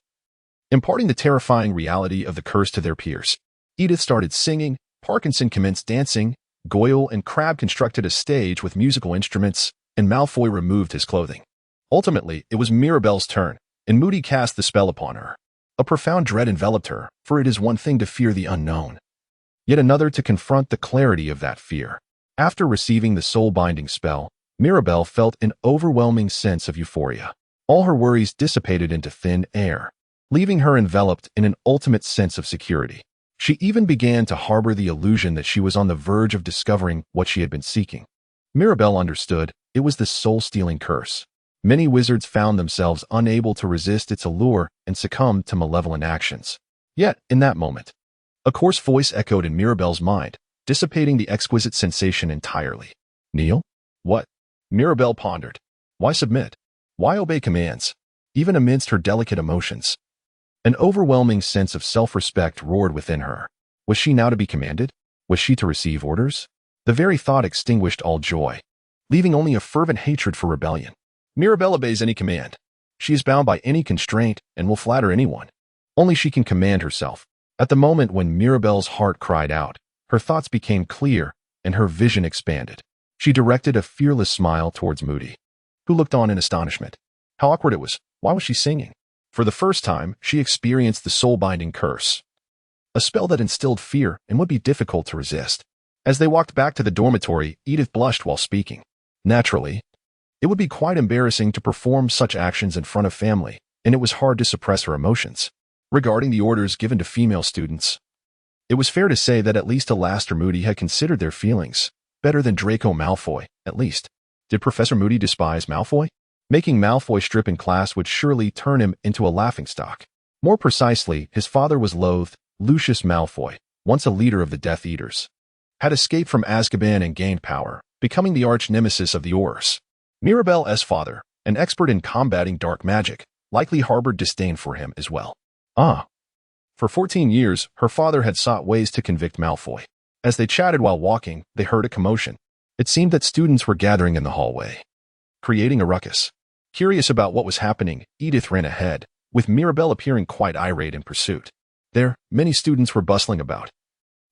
imparting the terrifying reality of the curse to their peers. Edith started singing, Parkinson commenced dancing, Goyle and Crabbe constructed a stage with musical instruments, and Malfoy removed his clothing. Ultimately, it was Mirabelle's turn, and Moody cast the spell upon her. A profound dread enveloped her, for it is one thing to fear the unknown, yet another to confront the clarity of that fear. After receiving the soul-binding spell, Mirabelle felt an overwhelming sense of euphoria. All her worries dissipated into thin air, leaving her enveloped in an ultimate sense of security. She even began to harbor the illusion that she was on the verge of discovering what she had been seeking. Mirabelle understood it was the soul-stealing curse. Many wizards found themselves unable to resist its allure and succumbed to malevolent actions. Yet, in that moment, a coarse voice echoed in Mirabelle's mind, dissipating the exquisite sensation entirely. Kneel? What? Mirabelle pondered. Why submit? Why obey commands? Even amidst her delicate emotions, an overwhelming sense of self-respect roared within her. Was she now to be commanded? Was she to receive orders? The very thought extinguished all joy, leaving only a fervent hatred for rebellion. Mirabelle obeys any command. She is bound by any constraint and will flatter anyone. Only she can command herself. At the moment when Mirabelle's heart cried out, her thoughts became clear and her vision expanded. She directed a fearless smile towards Moody, who looked on in astonishment. How awkward it was. Why was she singing? For the first time, she experienced the soul-binding curse, a spell that instilled fear and would be difficult to resist. As they walked back to the dormitory, Edith blushed while speaking. Naturally, it would be quite embarrassing to perform such actions in front of family, and it was hard to suppress her emotions. Regarding the orders given to female students, it was fair to say that at least Alastor Moody had considered their feelings, better than Draco Malfoy, at least. Did Professor Moody despise Malfoy? Making Malfoy strip in class would surely turn him into a laughingstock. More precisely, his father was loathed. Lucius Malfoy, once a leader of the Death Eaters, had escaped from Azkaban and gained power, becoming the arch-nemesis of the Aurors. Mirabelle's father, an expert in combating dark magic, likely harbored disdain for him as well. For 14 years, her father had sought ways to convict Malfoy. As they chatted while walking, they heard a commotion. It seemed that students were gathering in the hallway, creating a ruckus. Curious about what was happening, Edith ran ahead, with Mirabelle appearing quite irate in pursuit. There, many students were bustling about,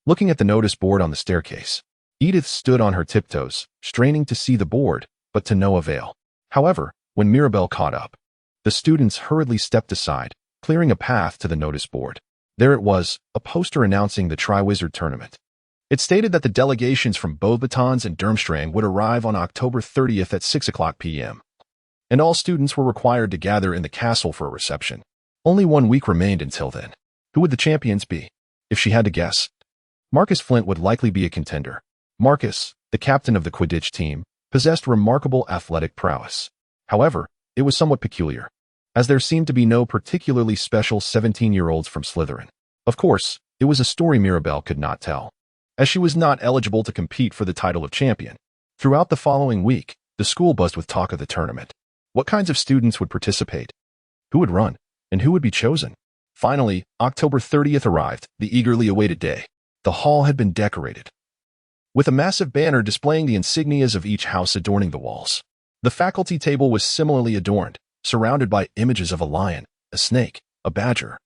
looking at the notice board on the staircase. Edith stood on her tiptoes, straining to see the board, but to no avail. However, when Mirabelle caught up, the students hurriedly stepped aside, clearing a path to the notice board. There it was, a poster announcing the Triwizard Tournament. It stated that the delegations from Beauxbatons and Durmstrang would arrive on October 30th at 6:00 p.m. and all students were required to gather in the castle for a reception. Only 1 week remained until then. Who would the champions be? If she had to guess, Marcus Flint would likely be a contender. Marcus, the captain of the Quidditch team, possessed remarkable athletic prowess. However, it was somewhat peculiar, as there seemed to be no particularly special 17-year-olds from Slytherin. Of course, it was a story Mirabelle could not tell, as she was not eligible to compete for the title of champion. Throughout the following week, the school buzzed with talk of the tournament. What kinds of students would participate? Who would run? And who would be chosen? Finally, October 30th arrived, the eagerly awaited day. The hall had been decorated, with a massive banner displaying the insignias of each house adorning the walls. The faculty table was similarly adorned, surrounded by images of a lion, a snake, a badger,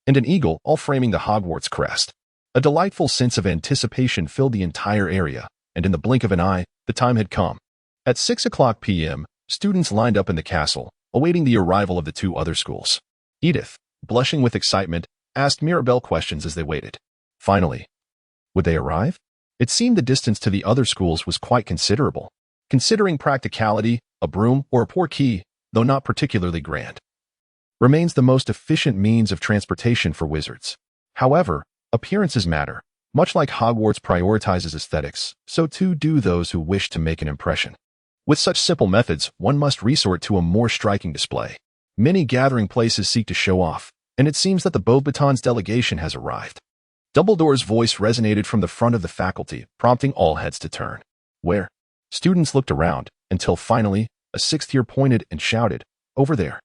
and an eagle, all framing the Hogwarts crest. A delightful sense of anticipation filled the entire area, and in the blink of an eye, the time had come. At 6:00 p.m., students lined up in the castle, awaiting the arrival of the two other schools. Edith, blushing with excitement, asked Mirabelle questions as they waited. Finally, would they arrive? It seemed the distance to the other schools was quite considerable. Considering practicality, a broom or a poor key, though not particularly grand, remains the most efficient means of transportation for wizards. However, appearances matter. Much like Hogwarts prioritizes aesthetics, so too do those who wish to make an impression. With such simple methods, one must resort to a more striking display. Many gathering places seek to show off, and it seems that the Beauxbatons delegation has arrived. Dumbledore's voice resonated from the front of the faculty, prompting all heads to turn. Where? Students looked around, until finally, a sixth year pointed and shouted, "Over there."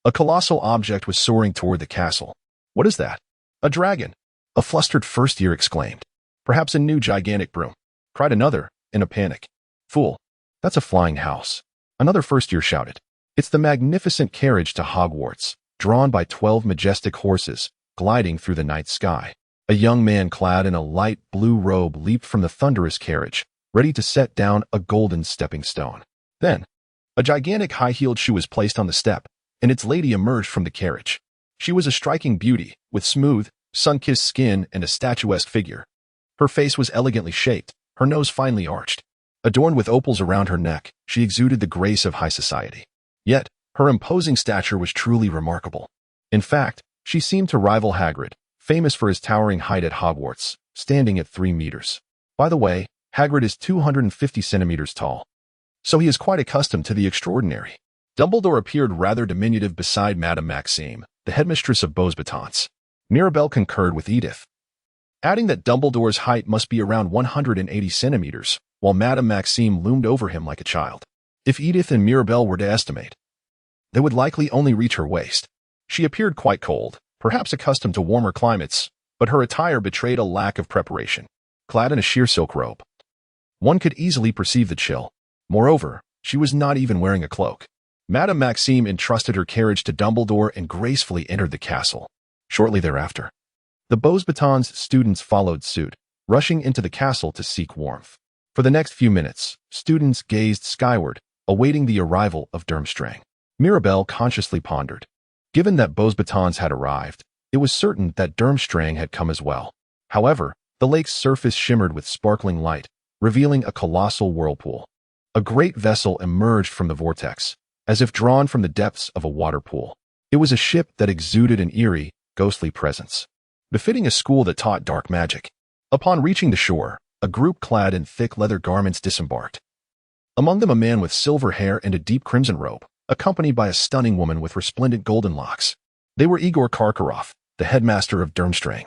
A colossal object was soaring toward the castle. "What is that?" "A dragon," a flustered first year exclaimed. "Perhaps a new gigantic broom," cried another, in a panic. "Fool, that's a flying house," another first year shouted. "It's the magnificent carriage to Hogwarts, drawn by 12 majestic horses, gliding through the night sky." A young man clad in a light blue robe leaped from the thunderous carriage, ready to set down a golden stepping stone. Then, a gigantic high-heeled shoe was placed on the step, and its lady emerged from the carriage. She was a striking beauty, with smooth, sun-kissed skin and a statuesque figure. Her face was elegantly shaped, her nose finely arched. Adorned with opals around her neck, she exuded the grace of high society. Yet, her imposing stature was truly remarkable. In fact, she seemed to rival Hagrid, famous for his towering height at Hogwarts, standing at 3 meters. By the way, Hagrid is 250 centimeters tall, so he is quite accustomed to the extraordinary. Dumbledore appeared rather diminutive beside Madame Maxime, the headmistress of Beauxbatons. Mirabelle concurred with Edith, adding that Dumbledore's height must be around 180 centimeters, while Madame Maxime loomed over him like a child. If Edith and Mirabelle were to estimate, they would likely only reach her waist. She appeared quite cold, perhaps accustomed to warmer climates, but her attire betrayed a lack of preparation. Clad in a sheer silk robe, one could easily perceive the chill. Moreover, she was not even wearing a cloak. Madame Maxime entrusted her carriage to Dumbledore and gracefully entered the castle. Shortly thereafter, the Beauxbatons students followed suit, rushing into the castle to seek warmth. For the next few minutes, students gazed skyward, awaiting the arrival of Durmstrang. Mirabelle consciously pondered. Given that Beauxbatons had arrived, it was certain that Durmstrang had come as well. However, the lake's surface shimmered with sparkling light, revealing a colossal whirlpool. A great vessel emerged from the vortex, as if drawn from the depths of a water pool. It was a ship that exuded an eerie, ghostly presence, befitting a school that taught dark magic. Upon reaching the shore, a group clad in thick leather garments disembarked. Among them a man with silver hair and a deep crimson robe, accompanied by a stunning woman with resplendent golden locks. They were Igor Karkaroff, the headmaster of Durmstrang,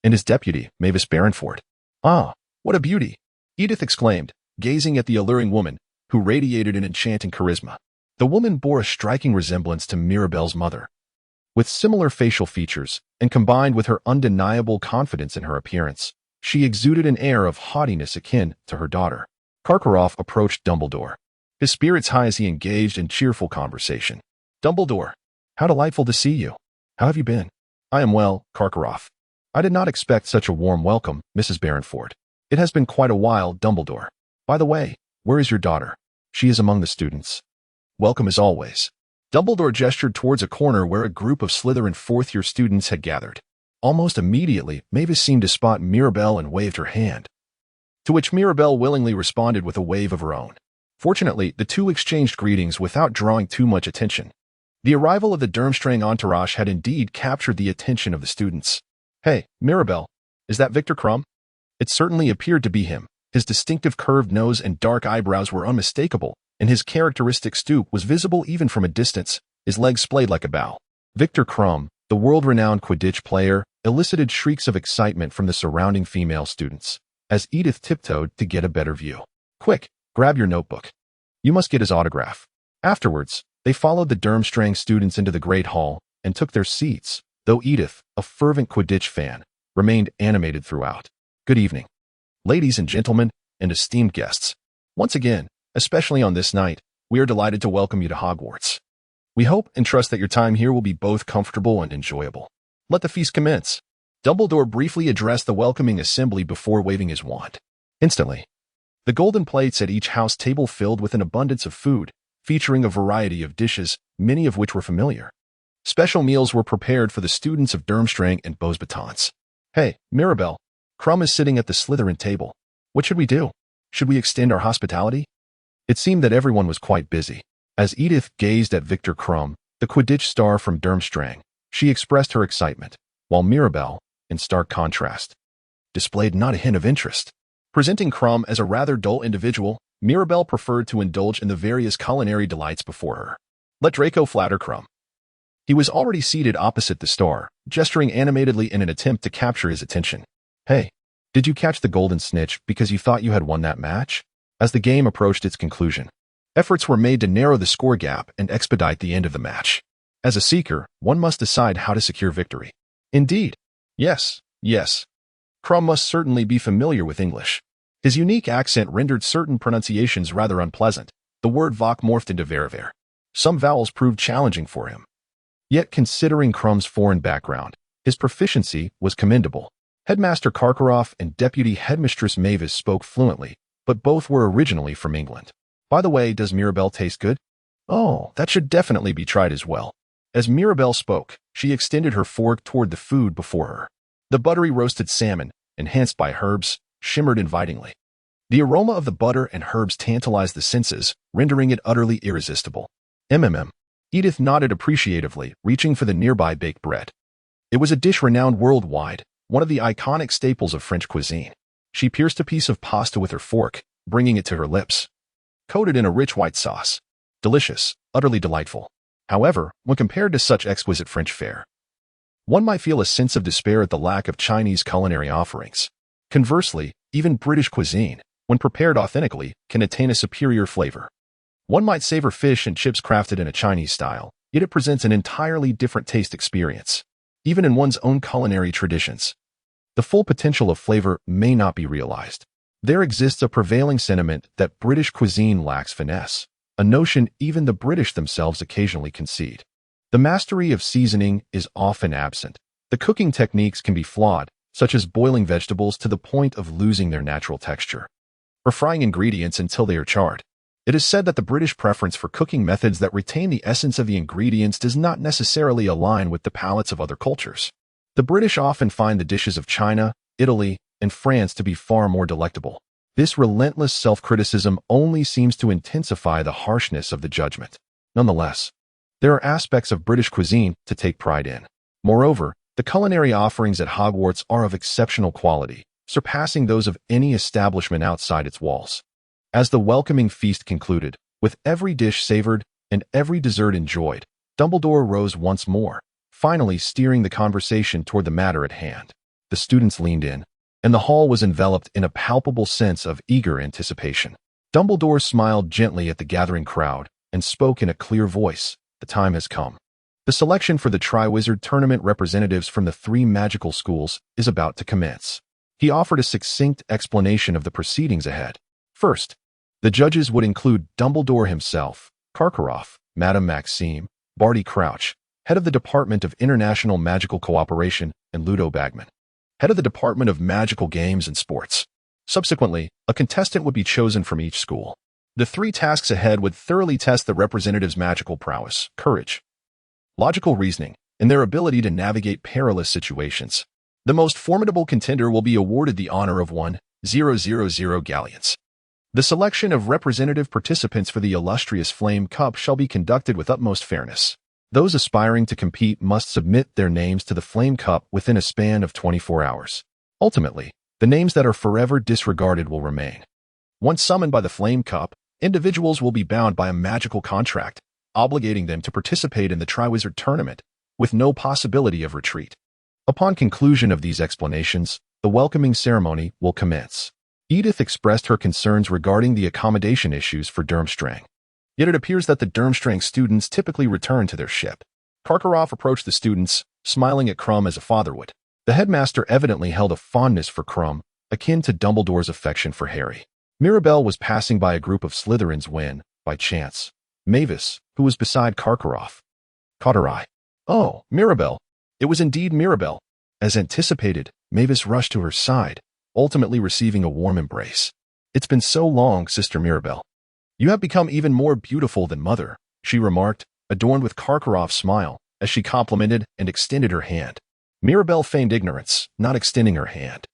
and his deputy, Mavis Barrenford. "Ah, what a beauty!" Edith exclaimed, gazing at the alluring woman, who radiated an enchanting charisma. The woman bore a striking resemblance to Mirabelle's mother. With similar facial features, and combined with her undeniable confidence in her appearance, she exuded an air of haughtiness akin to her daughter. Karkaroff approached Dumbledore, his spirits high as he engaged in cheerful conversation. "Dumbledore, how delightful to see you. How have you been?" "I am well, Karkaroff. I did not expect such a warm welcome, Mrs. Barrenford. It has been quite a while, Dumbledore. By the way, where is your daughter?" "She is among the students. Welcome as always." Dumbledore gestured towards a corner where a group of Slytherin fourth-year students had gathered. Almost immediately, Mavis seemed to spot Mirabelle and waved her hand, to which Mirabelle willingly responded with a wave of her own. Fortunately, the two exchanged greetings without drawing too much attention. The arrival of the Durmstrang entourage had indeed captured the attention of the students. "Hey, Mirabelle, is that Victor Crumb?" It certainly appeared to be him. His distinctive curved nose and dark eyebrows were unmistakable, and his characteristic stoop was visible even from a distance. His legs splayed like a bow. Victor Crumb, the world-renowned Quidditch player, elicited shrieks of excitement from the surrounding female students as Edith tiptoed to get a better view. "Quick, grab your notebook. You must get his autograph." Afterwards, they followed the Durmstrang students into the Great Hall and took their seats, though Edith, a fervent Quidditch fan, remained animated throughout. "Good evening, ladies and gentlemen, and esteemed guests. Once again, especially on this night, we are delighted to welcome you to Hogwarts. We hope and trust that your time here will be both comfortable and enjoyable. Let the feast commence." Dumbledore briefly addressed the welcoming assembly before waving his wand. Instantly, the golden plates at each house table filled with an abundance of food, featuring a variety of dishes, many of which were familiar. Special meals were prepared for the students of Durmstrang and Beauxbatons. "Hey, Mirabelle, Crumb is sitting at the Slytherin table. What should we do? Should we extend our hospitality?" It seemed that everyone was quite busy. As Edith gazed at Victor Crumb, the Quidditch star from Durmstrang, she expressed her excitement, while Mirabelle, in stark contrast, displayed not a hint of interest. Presenting Crumb as a rather dull individual, Mirabelle preferred to indulge in the various culinary delights before her. Let Draco flatter Crumb. He was already seated opposite the star, gesturing animatedly in an attempt to capture his attention. "Hey, did you catch the golden snitch because you thought you had won that match?" As the game approached its conclusion, efforts were made to narrow the score gap and expedite the end of the match. As a seeker, one must decide how to secure victory. Indeed. Yes. Crumb must certainly be familiar with English. His unique accent rendered certain pronunciations rather unpleasant. The word Vok morphed into Veriver. Some vowels proved challenging for him. Yet, considering Crumb's foreign background, his proficiency was commendable. Headmaster Karkaroff and Deputy Headmistress Mavis spoke fluently, but both were originally from England. "By the way, does Mirabelle taste good?" "Oh, that should definitely be tried as well." As Mirabelle spoke, she extended her fork toward the food before her. The buttery roasted salmon, enhanced by herbs, shimmered invitingly. The aroma of the butter and herbs tantalized the senses, rendering it utterly irresistible. Edith nodded appreciatively, reaching for the nearby baked bread. It was a dish renowned worldwide, one of the iconic staples of French cuisine. She pierced a piece of pasta with her fork, bringing it to her lips. Coated in a rich white sauce. Delicious, utterly delightful. However, when compared to such exquisite French fare, one might feel a sense of despair at the lack of Chinese culinary offerings. Conversely, even British cuisine, when prepared authentically, can attain a superior flavor. One might savor fish and chips crafted in a Chinese style, yet it presents an entirely different taste experience. Even in one's own culinary traditions, the full potential of flavor may not be realized. There exists a prevailing sentiment that British cuisine lacks finesse, a notion even the British themselves occasionally concede. The mastery of seasoning is often absent. The cooking techniques can be flawed, such as boiling vegetables to the point of losing their natural texture, or frying ingredients until they are charred. It is said that the British preference for cooking methods that retain the essence of the ingredients does not necessarily align with the palates of other cultures. The British often find the dishes of China, Italy, and France to be far more delectable. This relentless self-criticism only seems to intensify the harshness of the judgment. Nonetheless, there are aspects of British cuisine to take pride in. Moreover, the culinary offerings at Hogwarts are of exceptional quality, surpassing those of any establishment outside its walls. As the welcoming feast concluded, with every dish savored and every dessert enjoyed, Dumbledore rose once more, finally steering the conversation toward the matter at hand. The students leaned in, and the hall was enveloped in a palpable sense of eager anticipation. Dumbledore smiled gently at the gathering crowd and spoke in a clear voice. "The time has come. The selection for the Triwizard Tournament representatives from the 3 magical schools is about to commence." He offered a succinct explanation of the proceedings ahead. First, the judges would include Dumbledore himself, Karkaroff, Madame Maxime, Barty Crouch, head of the Department of International Magical Cooperation, and Ludo Bagman, head of the Department of Magical Games and Sports. Subsequently, a contestant would be chosen from each school. The 3 tasks ahead would thoroughly test the representatives' magical prowess, courage, logical reasoning, and their ability to navigate perilous situations. The most formidable contender will be awarded the honor of 1,000 galleons. The selection of representative participants for the illustrious Flame Cup shall be conducted with utmost fairness. Those aspiring to compete must submit their names to the Flame Cup within a span of 24 hours. Ultimately, The names that are forever disregarded will remain. Once summoned by the Flame Cup, individuals will be bound by a magical contract, obligating them to participate in the Triwizard Tournament, with no possibility of retreat. Upon conclusion of these explanations, the welcoming ceremony will commence. Edith expressed her concerns regarding the accommodation issues for Durmstrang. Yet it appears that the Durmstrang students typically return to their ship. Karkaroff approached the students, smiling at Crumb as a father would. The headmaster evidently held a fondness for Crumb, akin to Dumbledore's affection for Harry. Mirabelle was passing by a group of Slytherins when, by chance, Mavis, who was beside Karkaroff, caught her eye. Oh, Mirabelle. It was indeed Mirabelle. As anticipated, Mavis rushed to her side, ultimately receiving a warm embrace. It's been so long, Sister Mirabelle. You have become even more beautiful than Mother, she remarked, adorned with Karkaroff's smile, as she complimented and extended her hand. Mirabelle feigned ignorance, not extending her hand.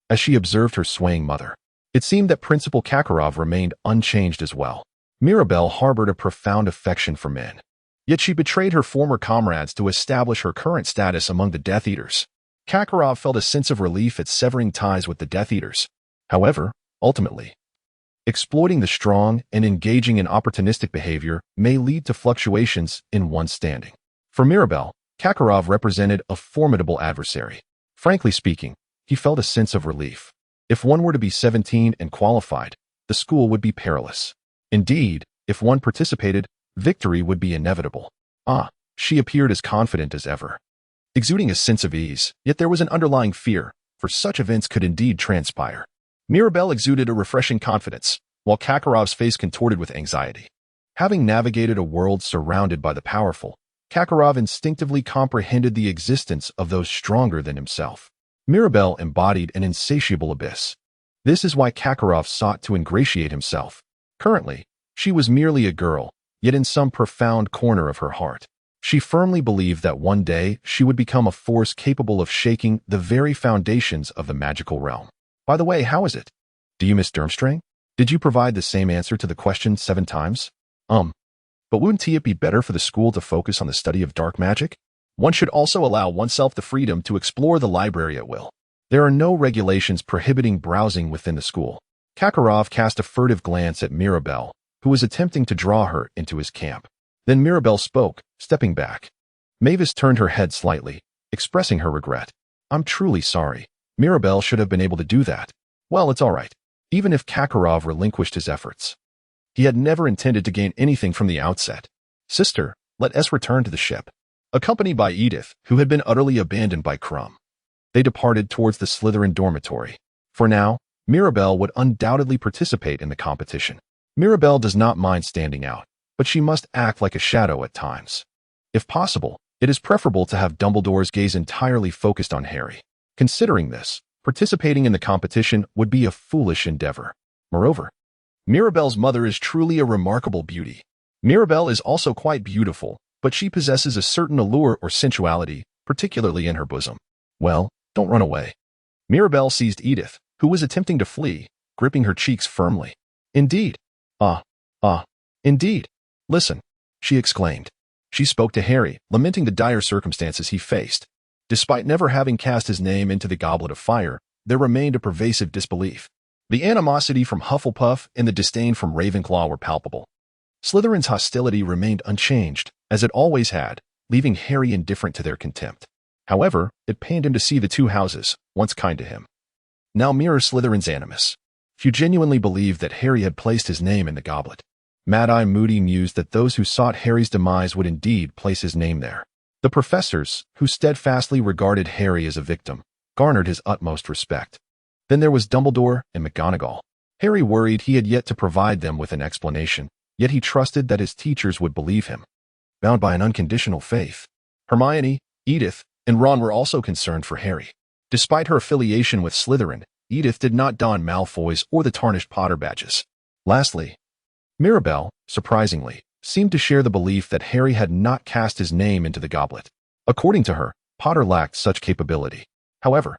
As she observed her swaying mother, it seemed that Principal Kakarov remained unchanged as well. Mirabelle harbored a profound affection for men. Yet she betrayed her former comrades to establish her current status among the Death Eaters. Kakarov felt a sense of relief at severing ties with the Death Eaters. However, ultimately, exploiting the strong and engaging in opportunistic behavior may lead to fluctuations in one's standing. For Mirabelle, Kakarov represented a formidable adversary. Frankly speaking, he felt a sense of relief. If one were to be 17 and qualified, the school would be perilous. Indeed, if one participated, victory would be inevitable. She appeared as confident as ever, exuding a sense of ease, yet there was an underlying fear, for such events could indeed transpire. Mirabelle exuded a refreshing confidence, while Kakarov's face contorted with anxiety. Having navigated a world surrounded by the powerful, Kakarov instinctively comprehended the existence of those stronger than himself. Mirabelle embodied an insatiable abyss. This is why Kakarov sought to ingratiate himself. Currently, she was merely a girl, yet in some profound corner of her heart, she firmly believed that one day she would become a force capable of shaking the very foundations of the magical realm. By the way, how is it? Do you miss Durmstrang? Did you provide the same answer to the question 7 times? But wouldn't it be better for the school to focus on the study of dark magic? One should also allow oneself the freedom to explore the library at will. There are no regulations prohibiting browsing within the school. Kakarov cast a furtive glance at Mirabelle, who was attempting to draw her into his camp. Then Mirabelle spoke, stepping back. Mavis turned her head slightly, expressing her regret. I'm truly sorry. Mirabelle should have been able to do that. Well, it's all right. Even if Kakarov relinquished his efforts, he had never intended to gain anything from the outset. Sister, let us return to the ship. Accompanied by Edith, who had been utterly abandoned by Crumb, they departed towards the Slytherin dormitory. For now, Mirabelle would undoubtedly participate in the competition. Mirabelle does not mind standing out, but she must act like a shadow at times. If possible, it is preferable to have Dumbledore's gaze entirely focused on Harry. Considering this, participating in the competition would be a foolish endeavor. Moreover, Mirabelle's mother is truly a remarkable beauty. Mirabelle is also quite beautiful, but she possesses a certain allure or sensuality, particularly in her bosom. Well, don't run away. Mirabelle seized Edith, who was attempting to flee, gripping her cheeks firmly. Indeed. Indeed. Listen, she exclaimed. She spoke to Harry, lamenting the dire circumstances he faced. Despite never having cast his name into the Goblet of Fire, there remained a pervasive disbelief. The animosity from Hufflepuff and the disdain from Ravenclaw were palpable. Slytherin's hostility remained unchanged, as it always had, leaving Harry indifferent to their contempt. However, it pained him to see the two houses, once kind to him, now mirror Slytherin's animus. Few genuinely believed that Harry had placed his name in the goblet. Mad-Eye Moody mused that those who sought Harry's demise would indeed place his name there. The professors, who steadfastly regarded Harry as a victim, garnered his utmost respect. Then there was Dumbledore and McGonagall. Harry worried he had yet to provide them with an explanation, yet he trusted that his teachers would believe him. Bound by an unconditional faith, Hermione, Edith, and Ron were also concerned for Harry. Despite her affiliation with Slytherin, Edith did not don Malfoy's or the tarnished Potter badges. Lastly, Mirabelle, surprisingly, seemed to share the belief that Harry had not cast his name into the goblet. According to her, Potter lacked such capability. However,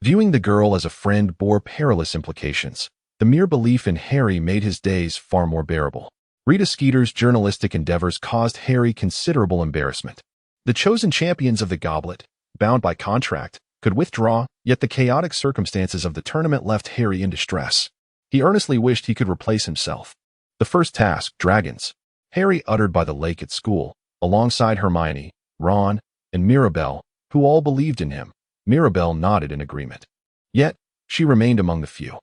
viewing the girl as a friend bore perilous implications. The mere belief in Harry made his days far more bearable. Rita Skeeter's journalistic endeavors caused Harry considerable embarrassment. The chosen champions of the goblet, bound by contract, could withdraw, yet the chaotic circumstances of the tournament left Harry in distress. He earnestly wished he could replace himself. The first task, dragons. Harry uttered by the lake at school, alongside Hermione, Ron, and Mirabel, who all believed in him. Mirabel nodded in agreement. Yet, she remained among the few.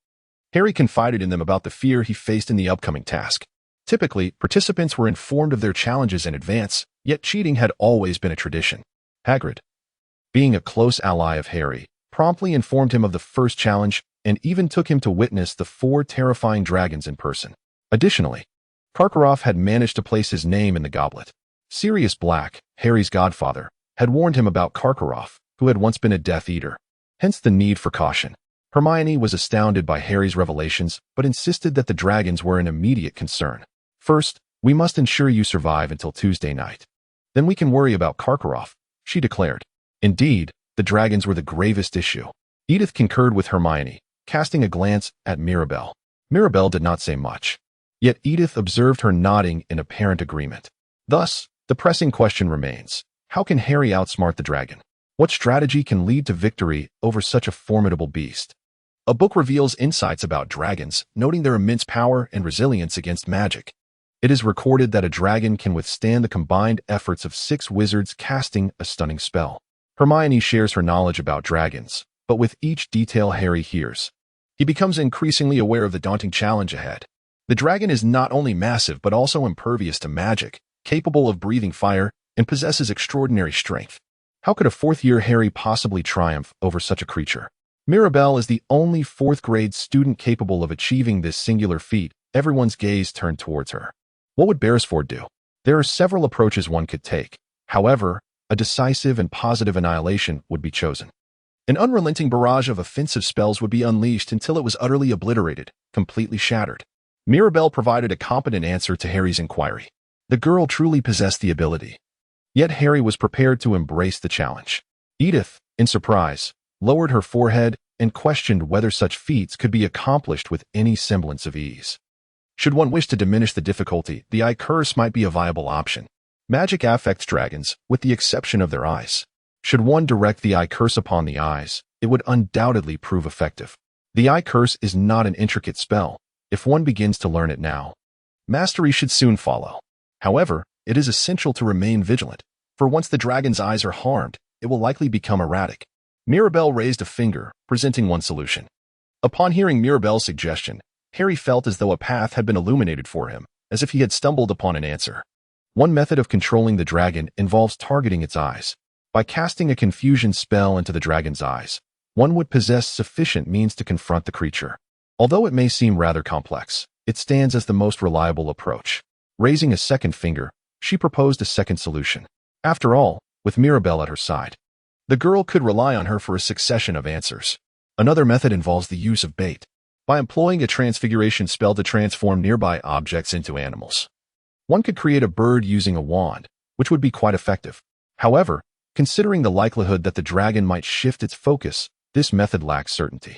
Harry confided in them about the fear he faced in the upcoming task. Typically, participants were informed of their challenges in advance, yet cheating had always been a tradition. Hagrid, being a close ally of Harry, promptly informed him of the first challenge and even took him to witness the 4 terrifying dragons in person. Additionally, Karkaroff had managed to place his name in the goblet. Sirius Black, Harry's godfather, had warned him about Karkaroff, who had once been a Death Eater. Hence the need for caution. Hermione was astounded by Harry's revelations, but insisted that the dragons were an immediate concern. First, we must ensure you survive until Tuesday night. Then we can worry about Karkaroff, she declared. Indeed, the dragons were the gravest issue. Edith concurred with Hermione, casting a glance at Mirabel. Mirabel did not say much. Yet Edith observed her nodding in apparent agreement. Thus, the pressing question remains, how can Harry outsmart the dragon? What strategy can lead to victory over such a formidable beast? A book reveals insights about dragons, noting their immense power and resilience against magic. It is recorded that a dragon can withstand the combined efforts of 6 wizards casting a stunning spell. Hermione shares her knowledge about dragons, but with each detail Harry hears, he becomes increasingly aware of the daunting challenge ahead. The dragon is not only massive but also impervious to magic, capable of breathing fire, and possesses extraordinary strength. How could a 4th-year Harry possibly triumph over such a creature? Mirabel is the only 4th-grade student capable of achieving this singular feat. Everyone's gaze turned towards her. What would Beresford do? There are several approaches one could take. However, a decisive and positive annihilation would be chosen. An unrelenting barrage of offensive spells would be unleashed until it was utterly obliterated, completely shattered. Mirabel provided a competent answer to Harry's inquiry. The girl truly possessed the ability. Yet Harry was prepared to embrace the challenge. Edith, in surprise, lowered her forehead and questioned whether such feats could be accomplished with any semblance of ease. Should one wish to diminish the difficulty, the eye curse might be a viable option. Magic affects dragons, with the exception of their eyes. Should one direct the eye curse upon the eyes, it would undoubtedly prove effective. The eye curse is not an intricate spell. If one begins to learn it now, mastery should soon follow. However, it is essential to remain vigilant, for once the dragon's eyes are harmed, it will likely become erratic. Mirabel raised a finger, presenting one solution. Upon hearing Mirabel's suggestion, Harry felt as though a path had been illuminated for him, as if he had stumbled upon an answer. One method of controlling the dragon involves targeting its eyes. By casting a confusion spell into the dragon's eyes, one would possess sufficient means to confront the creature. Although it may seem rather complex, it stands as the most reliable approach. Raising a second finger, she proposed a second solution. After all, with Mirabel at her side, the girl could rely on her for a succession of answers. Another method involves the use of bait. By employing a transfiguration spell to transform nearby objects into animals, one could create a bird using a wand, which would be quite effective. However, considering the likelihood that the dragon might shift its focus, this method lacks certainty.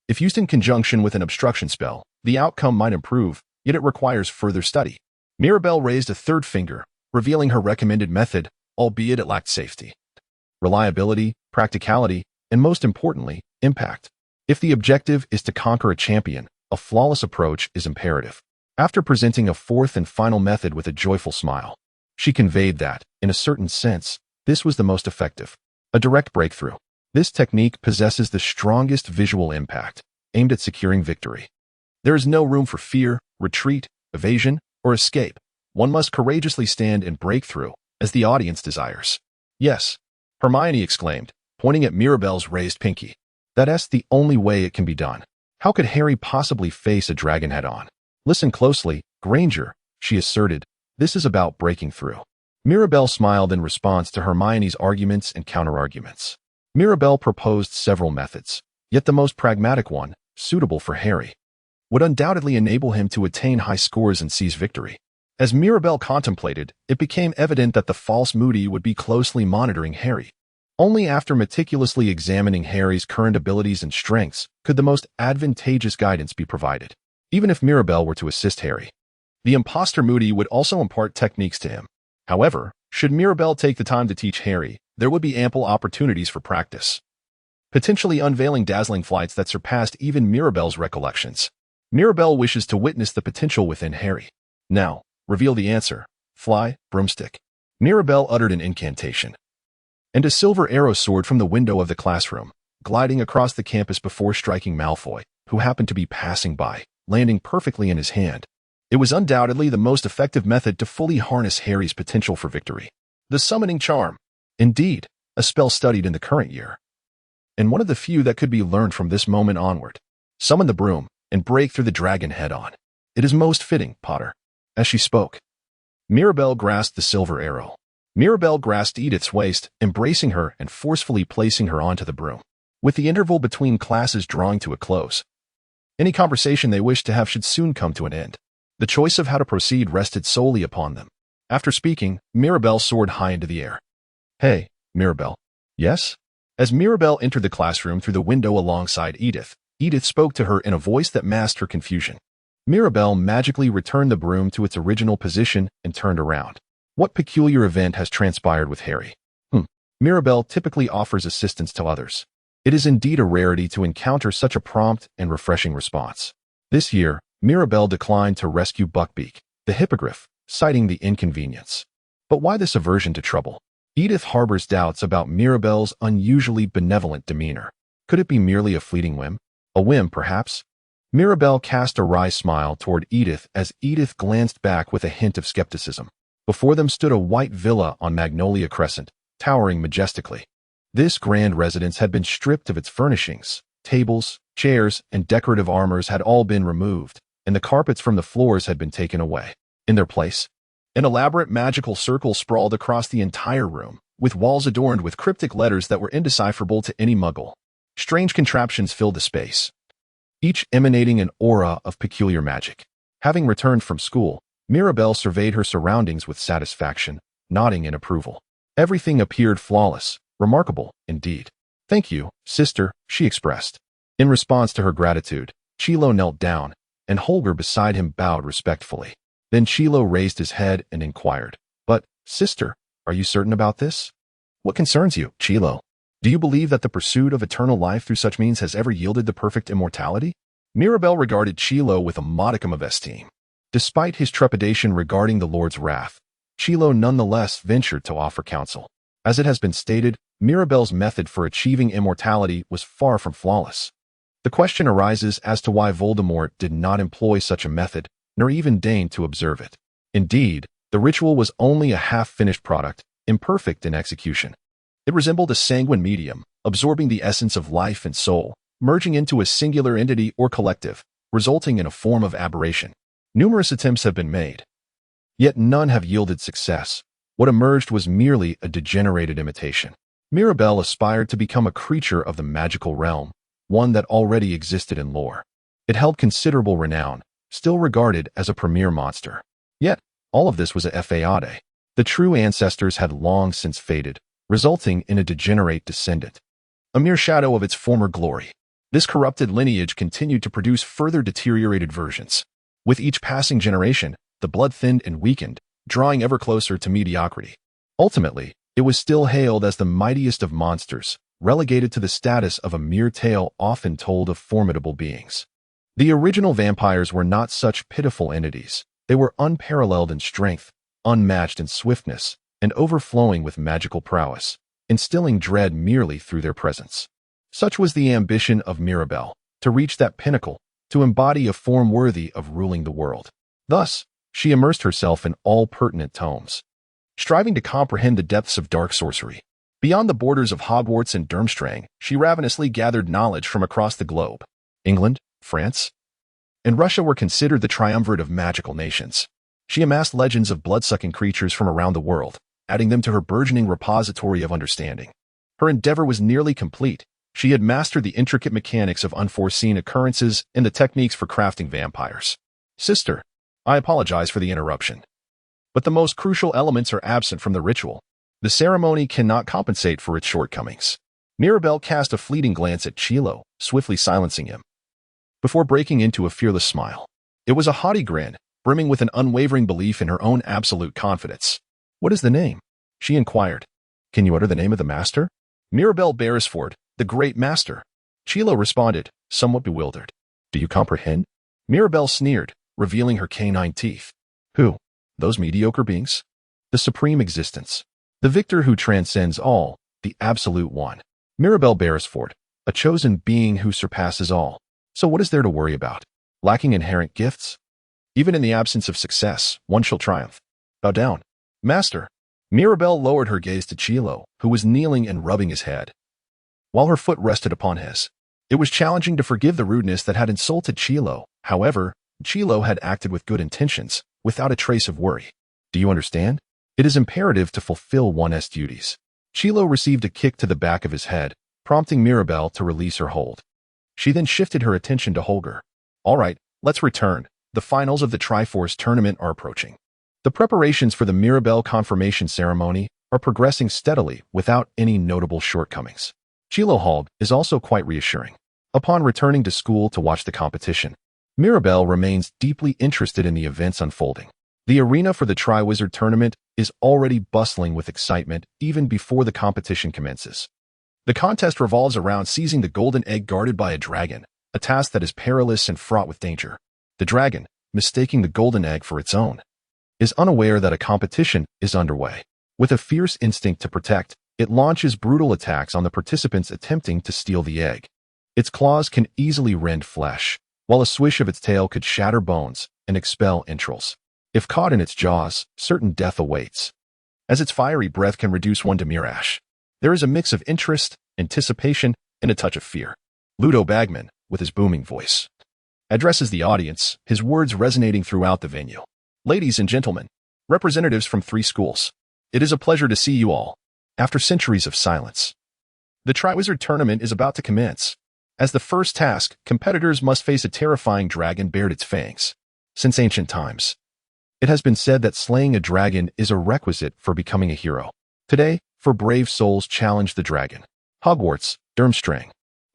If used in conjunction with an obstruction spell, the outcome might improve, yet it requires further study. Mirabel raised a third finger, revealing her recommended method, albeit it lacked safety, reliability, practicality, and most importantly, impact. If the objective is to conquer a champion, a flawless approach is imperative. After presenting a fourth and final method with a joyful smile, she conveyed that, in a certain sense, this was the most effective. A direct breakthrough. This technique possesses the strongest visual impact, aimed at securing victory. There is no room for fear, retreat, evasion, or escape. One must courageously stand and break through, as the audience desires. Yes, Hermione exclaimed, pointing at Mirabel's raised pinky. That's the only way it can be done. How could Harry possibly face a dragon head-on? Listen closely, Granger, she asserted. This is about breaking through. Mirabel smiled in response to Hermione's arguments and counterarguments. Mirabel proposed several methods, yet the most pragmatic one, suitable for Harry, would undoubtedly enable him to attain high scores and seize victory. As Mirabel contemplated, it became evident that the false Moody would be closely monitoring Harry. Only after meticulously examining Harry's current abilities and strengths could the most advantageous guidance be provided. Even if Mirabel were to assist Harry, the imposter Moody would also impart techniques to him. However, should Mirabel take the time to teach Harry, there would be ample opportunities for practice. potentially unveiling dazzling flights that surpassed even Mirabelle's recollections. Mirabelle wishes to witness the potential within Harry. Now, reveal the answer. Fly, broomstick. Mirabelle uttered an incantation, and a silver arrow soared from the window of the classroom, gliding across the campus before striking Malfoy, who happened to be passing by, landing perfectly in his hand. It was undoubtedly the most effective method to fully harness Harry's potential for victory. The summoning charm. Indeed, a spell studied in the current year, and one of the few that could be learned from this moment onward. Summon the broom and break through the dragon head-on. It is most fitting, Potter. As she spoke, Mirabelle grasped the silver arrow. Mirabelle grasped Edith's waist, embracing her and forcefully placing her onto the broom. With the interval between classes drawing to a close, any conversation they wished to have should soon come to an end. The choice of how to proceed rested solely upon them. After speaking, Mirabelle soared high into the air. Hey, Mirabelle. Yes? As Mirabelle entered the classroom through the window alongside Edith, Edith spoke to her in a voice that masked her confusion. Mirabelle magically returned the broom to its original position and turned around. What peculiar event has transpired with Harry? Mirabelle typically offers assistance to others. It is indeed a rarity to encounter such a prompt and refreshing response. This year, Mirabelle declined to rescue Buckbeak, the hippogriff, citing the inconvenience. But why this aversion to trouble? Edith harbors doubts about Mirabelle's unusually benevolent demeanor. Could it be merely a fleeting whim? A whim, perhaps? Mirabelle cast a wry smile toward Edith as Edith glanced back with a hint of skepticism. Before them stood a white villa on Magnolia Crescent, towering majestically. This grand residence had been stripped of its furnishings. Tables, chairs, and decorative armors had all been removed, and the carpets from the floors had been taken away. In their place, an elaborate magical circle sprawled across the entire room, with walls adorned with cryptic letters that were indecipherable to any muggle. Strange contraptions filled the space, each emanating an aura of peculiar magic. Having returned from school, Mirabelle surveyed her surroundings with satisfaction, nodding in approval. Everything appeared flawless, remarkable, indeed. Thank you, sister, she expressed. In response to her gratitude, Chilo knelt down, and Holger beside him bowed respectfully. Then Chilo raised his head and inquired, But, sister, are you certain about this? What concerns you, Chilo? Do you believe that the pursuit of eternal life through such means has ever yielded the perfect immortality? Mirabelle regarded Chilo with a modicum of esteem. Despite his trepidation regarding the Lord's wrath, Chilo nonetheless ventured to offer counsel. As it has been stated, Mirabelle's method for achieving immortality was far from flawless. The question arises as to why Voldemort did not employ such a method, nor even deign to observe it. Indeed, the ritual was only a half-finished product, imperfect in execution. It resembled a sanguine medium, absorbing the essence of life and soul, merging into a singular entity or collective, resulting in a form of aberration. Numerous attempts have been made, yet none have yielded success. What emerged was merely a degenerated imitation. Mirabelle aspired to become a creature of the magical realm, one that already existed in lore. It held considerable renown, still regarded as a premier monster. Yet, all of this was a fade. The true ancestors had long since faded, resulting in a degenerate descendant, a mere shadow of its former glory. This corrupted lineage continued to produce further deteriorated versions. With each passing generation, the blood thinned and weakened, drawing ever closer to mediocrity. Ultimately, it was still hailed as the mightiest of monsters, relegated to the status of a mere tale often told of formidable beings. The original vampires were not such pitiful entities. They were unparalleled in strength, unmatched in swiftness, and overflowing with magical prowess, instilling dread merely through their presence. Such was the ambition of Mirabelle, to reach that pinnacle, to embody a form worthy of ruling the world. Thus, she immersed herself in all pertinent tomes, striving to comprehend the depths of dark sorcery. Beyond the borders of Hogwarts and Durmstrang, she ravenously gathered knowledge from across the globe. England, France, and Russia were considered the triumvirate of magical nations. She amassed legends of blood-sucking creatures from around the world, adding them to her burgeoning repository of understanding. Her endeavor was nearly complete. She had mastered the intricate mechanics of unforeseen occurrences and the techniques for crafting vampires. Sister, I apologize for the interruption, but the most crucial elements are absent from the ritual. The ceremony cannot compensate for its shortcomings. Mirabelle cast a fleeting glance at Chilo, swiftly silencing him, before breaking into a fearless smile. It was a haughty grin, brimming with an unwavering belief in her own absolute confidence. What is the name? She inquired. Can you utter the name of the master? Mirabelle Beresford, The great master. Chilo responded, somewhat bewildered. Do you comprehend? Mirabelle sneered, revealing her canine teeth. Who? Those mediocre beings? The supreme existence. The victor who transcends all, the absolute one. Mirabelle Beresford, a chosen being who surpasses all. So what is there to worry about? Lacking inherent gifts? Even in the absence of success, one shall triumph. Bow down. Master. Mirabelle lowered her gaze to Chilo, who was kneeling and rubbing his head, while her foot rested upon his. It was challenging to forgive the rudeness that had insulted Chilo. However, Chilo had acted with good intentions, without a trace of worry. Do you understand? It is imperative to fulfill one's duties. Chilo received a kick to the back of his head, prompting Mirabelle to release her hold. She then shifted her attention to Holger. All right, let's return. The finals of the Triforce tournament are approaching. The preparations for the Mirabelle confirmation ceremony are progressing steadily without any notable shortcomings. Chilo Halb is also quite reassuring. Upon returning to school to watch the competition, Mirabelle remains deeply interested in the events unfolding. The arena for the Triwizard tournament is already bustling with excitement even before the competition commences. The contest revolves around seizing the golden egg guarded by a dragon, a task that is perilous and fraught with danger. The dragon, mistaking the golden egg for its own, is unaware that a competition is underway. With a fierce instinct to protect, it launches brutal attacks on the participants attempting to steal the egg. Its claws can easily rend flesh, while a swish of its tail could shatter bones and expel entrails. If caught in its jaws, certain death awaits, as its fiery breath can reduce one to mere ash. There is a mix of interest, anticipation, and a touch of fear. Ludo Bagman, with his booming voice, addresses the audience, his words resonating throughout the venue. Ladies and gentlemen, representatives from 3 schools, it is a pleasure to see you all. After centuries of silence, the Triwizard tournament is about to commence. As the first task, competitors must face a terrifying dragon bared its fangs. Since ancient times, it has been said that slaying a dragon is a requisite for becoming a hero. Today, 4 brave souls challenge the dragon. Hogwarts, Durmstrang,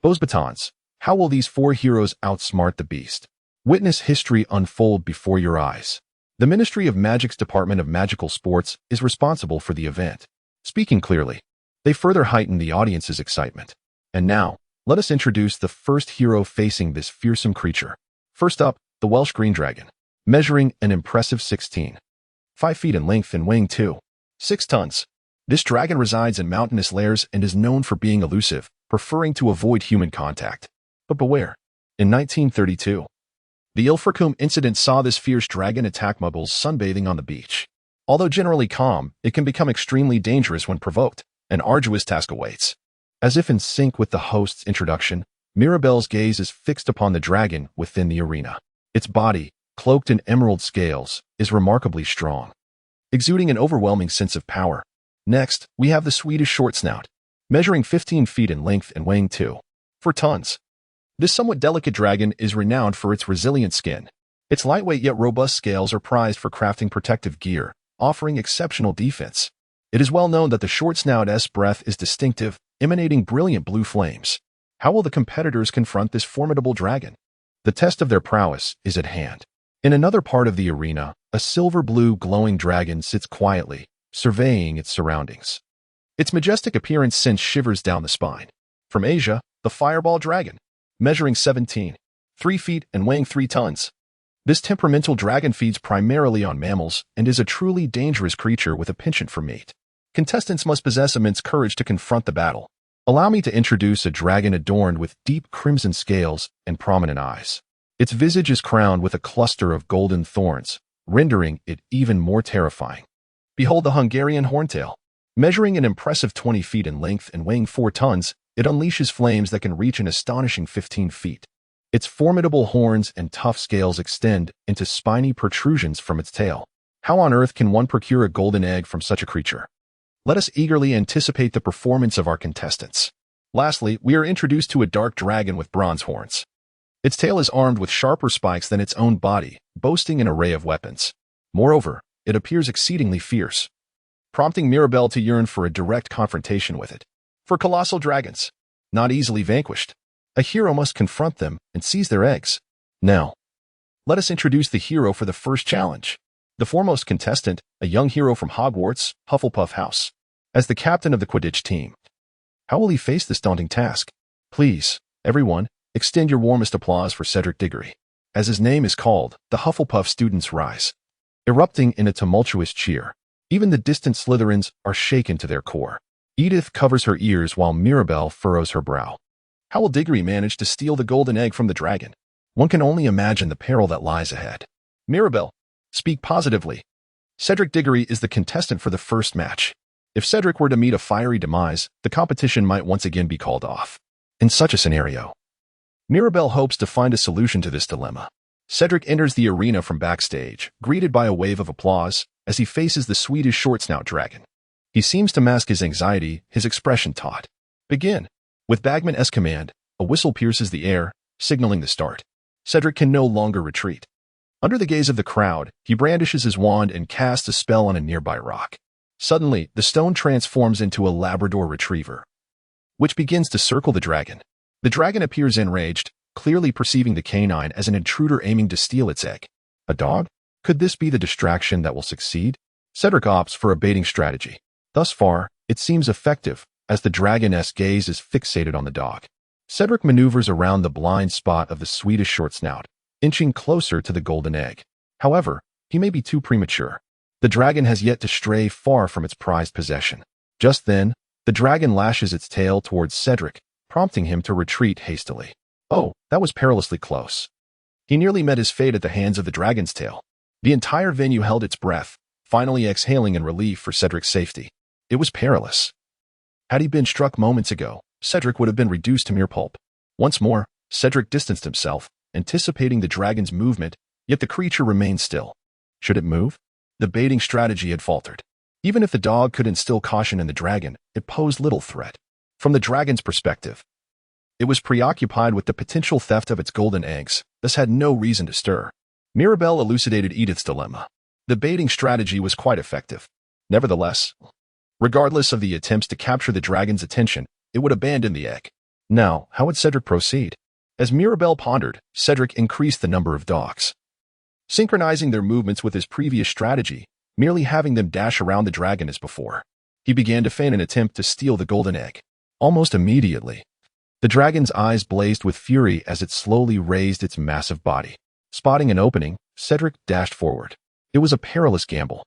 Bosbatons. How will these 4 heroes outsmart the beast? Witness history unfold before your eyes. The Ministry of Magic's Department of Magical Sports is responsible for the event. Speaking clearly, they further heighten the audience's excitement. And now, let us introduce the first hero facing this fearsome creature. First up, the Welsh Green Dragon, measuring an impressive 5 feet in length and weighing 6 tons. This dragon resides in mountainous lairs and is known for being elusive, preferring to avoid human contact. But beware. In 1932, the Ilfracombe incident saw this fierce dragon attack muggles sunbathing on the beach. Although generally calm, it can become extremely dangerous when provoked. An arduous task awaits. As if in sync with the host's introduction, Mirabelle's gaze is fixed upon the dragon within the arena. Its body, cloaked in emerald scales, is remarkably strong, exuding an overwhelming sense of power. Next, we have the Swedish short snout, measuring 15 feet in length and weighing 4 tons. This somewhat delicate dragon is renowned for its resilient skin. Its lightweight yet robust scales are prized for crafting protective gear, offering exceptional defense. It is well known that the short snout's breath is distinctive, emanating brilliant blue flames. How will the competitors confront this formidable dragon? The test of their prowess is at hand. In another part of the arena, a silver-blue glowing dragon sits quietly, surveying its surroundings. Its majestic appearance sends shivers down the spine. From Asia, the Fireball Dragon, measuring 3 feet and weighing 3 tons. This temperamental dragon feeds primarily on mammals and is a truly dangerous creature with a penchant for meat. Contestants must possess immense courage to confront the battle. Allow me to introduce a dragon adorned with deep crimson scales and prominent eyes. Its visage is crowned with a cluster of golden thorns, rendering it even more terrifying. Behold the Hungarian Horntail. Measuring an impressive 20 feet in length and weighing 4 tons, it unleashes flames that can reach an astonishing 15 feet. Its formidable horns and tough scales extend into spiny protrusions from its tail. How on earth can one procure a golden egg from such a creature? Let us eagerly anticipate the performance of our contestants. Lastly, we are introduced to a dark dragon with bronze horns. Its tail is armed with sharper spikes than its own body, boasting an array of weapons. Moreover, it appears exceedingly fierce, prompting Mirabelle to yearn for a direct confrontation with it. For colossal dragons, not easily vanquished, a hero must confront them and seize their eggs. Now, let us introduce the hero for the first challenge. The foremost contestant, a young hero from Hogwarts, Hufflepuff House, as the captain of the Quidditch team. How will he face this daunting task? Please, everyone, extend your warmest applause for Cedric Diggory. As his name is called, the Hufflepuff students rise, erupting in a tumultuous cheer. Even the distant Slytherins are shaken to their core. Edith covers her ears while Mirabelle furrows her brow. How will Diggory manage to steal the golden egg from the dragon? One can only imagine the peril that lies ahead. Mirabelle, speak positively. Cedric Diggory is the contestant for the first match. If Cedric were to meet a fiery demise, the competition might once again be called off. In such a scenario, Mirabelle hopes to find a solution to this dilemma. Cedric enters the arena from backstage, greeted by a wave of applause as he faces the Swedish short-snout dragon. He seems to mask his anxiety, his expression taut. Begin. With Bagman's command, a whistle pierces the air, signaling the start. Cedric can no longer retreat. Under the gaze of the crowd, he brandishes his wand and casts a spell on a nearby rock. Suddenly, the stone transforms into a Labrador retriever, which begins to circle the dragon. The dragon appears enraged, clearly perceiving the canine as an intruder aiming to steal its egg. A dog? Could this be the distraction that will succeed? Cedric opts for a baiting strategy. Thus far, it seems effective, as the dragon's gaze is fixated on the dog. Cedric maneuvers around the blind spot of the Swedish short snout, inching closer to the golden egg. However, he may be too premature. The dragon has yet to stray far from its prized possession. Just then, the dragon lashes its tail towards Cedric, prompting him to retreat hastily. Oh, that was perilously close. He nearly met his fate at the hands of the dragon's tail. The entire venue held its breath, finally exhaling in relief for Cedric's safety. It was perilous. Had he been struck moments ago, Cedric would have been reduced to mere pulp. Once more, Cedric distanced himself, anticipating the dragon's movement, yet the creature remained still. Should it move? The baiting strategy had faltered. Even if the dog could instill caution in the dragon, it posed little threat. From the dragon's perspective, it was preoccupied with the potential theft of its golden eggs, thus had no reason to stir. Mirabelle elucidated Edith's dilemma. The baiting strategy was quite effective. Nevertheless, regardless of the attempts to capture the dragon's attention, it would abandon the egg. Now, how would Cedric proceed? As Mirabelle pondered, Cedric increased the number of dogs, synchronizing their movements with his previous strategy, merely having them dash around the dragon as before. He began to feign an attempt to steal the golden egg. Almost immediately, the dragon's eyes blazed with fury as it slowly raised its massive body. Spotting an opening, Cedric dashed forward. It was a perilous gamble.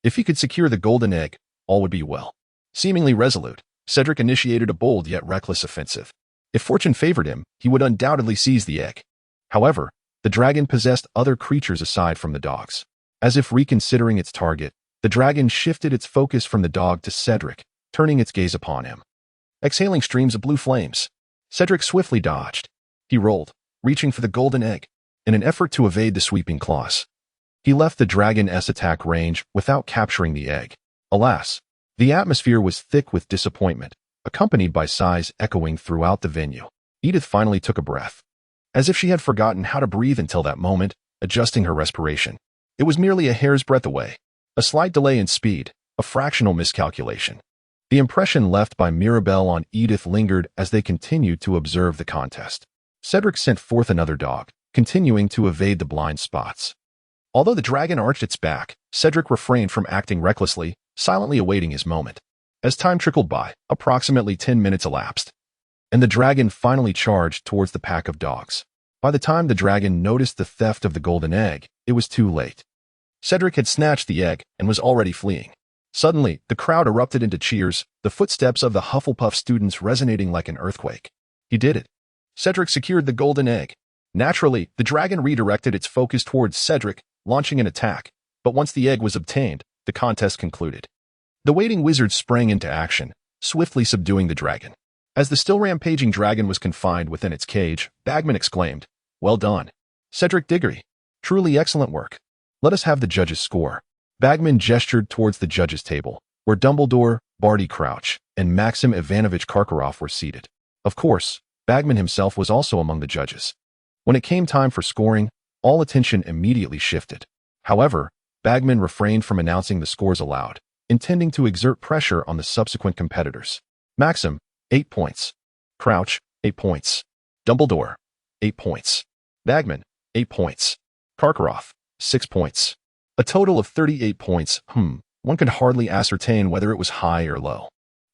If he could secure the golden egg, all would be well. Seemingly resolute, Cedric initiated a bold yet reckless offensive. If fortune favored him, he would undoubtedly seize the egg. However, the dragon possessed other creatures aside from the dogs. As if reconsidering its target, the dragon shifted its focus from the dog to Cedric, turning its gaze upon him. Exhaling streams of blue flames, Cedric swiftly dodged. He rolled, reaching for the golden egg, in an effort to evade the sweeping claws. He left the dragon's attack range without capturing the egg. Alas, the atmosphere was thick with disappointment, accompanied by sighs echoing throughout the venue. Edith finally took a breath, as if she had forgotten how to breathe until that moment, adjusting her respiration. It was merely a hair's breadth away, a slight delay in speed, a fractional miscalculation. The impression left by Mirabelle on Edith lingered as they continued to observe the contest. Cedric sent forth another dog, continuing to evade the blind spots. Although the dragon arched its back, Cedric refrained from acting recklessly, silently awaiting his moment. As time trickled by, approximately 10 minutes elapsed, and the dragon finally charged towards the pack of dogs. By the time the dragon noticed the theft of the golden egg, it was too late. Cedric had snatched the egg and was already fleeing. Suddenly, the crowd erupted into cheers, the footsteps of the Hufflepuff students resonating like an earthquake. He did it. Cedric secured the golden egg. Naturally, the dragon redirected its focus towards Cedric, launching an attack, but once the egg was obtained, the contest concluded. The waiting wizard sprang into action, swiftly subduing the dragon. As the still rampaging dragon was confined within its cage, Bagman exclaimed, "Well done, Cedric Diggory. Truly excellent work. Let us have the judges' score." Bagman gestured towards the judges' table, where Dumbledore, Barty Crouch, and Maxim Ivanovich Karkaroff were seated. Of course, Bagman himself was also among the judges. When it came time for scoring, all attention immediately shifted. However, Bagman refrained from announcing the scores aloud, intending to exert pressure on the subsequent competitors. Maxim, 8 points. Crouch, 8 points. Dumbledore, 8 points. Bagman, 8 points. Karkaroff, 6 points. A total of 38 points. One could hardly ascertain whether it was high or low.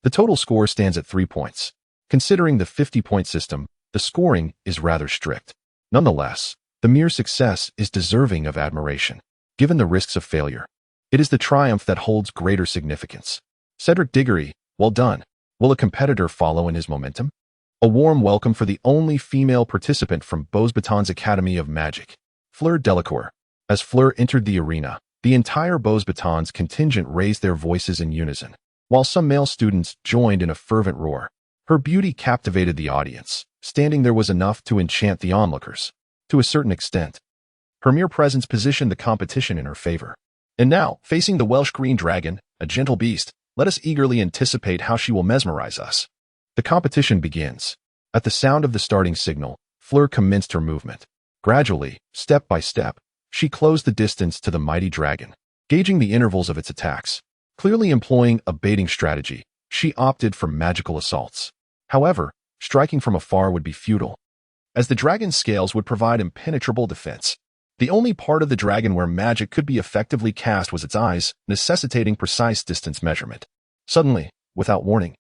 The total score stands at 3 points. Considering the 50-point system, the scoring is rather strict. Nonetheless, the mere success is deserving of admiration. Given the risks of failure, it is the triumph that holds greater significance. Cedric Diggory, well done. Will a competitor follow in his momentum? A warm welcome for the only female participant from Beauxbatons Academy of Magic, Fleur Delacour. As Fleur entered the arena, the entire Beauxbatons contingent raised their voices in unison, while some male students joined in a fervent roar. Her beauty captivated the audience. Standing there was enough to enchant the onlookers. To a certain extent, her mere presence positioned the competition in her favor. And now, facing the Welsh Green Dragon, a gentle beast, let us eagerly anticipate how she will mesmerize us. The competition begins. At the sound of the starting signal, Fleur commenced her movement. Gradually, step by step, she closed the distance to the mighty dragon, gauging the intervals of its attacks. Clearly employing a baiting strategy, she opted for magical assaults. However, striking from afar would be futile, as the dragon's scales would provide impenetrable defense. The only part of the dragon where magic could be effectively cast was its eyes, necessitating precise distance measurement. Suddenly, without warning,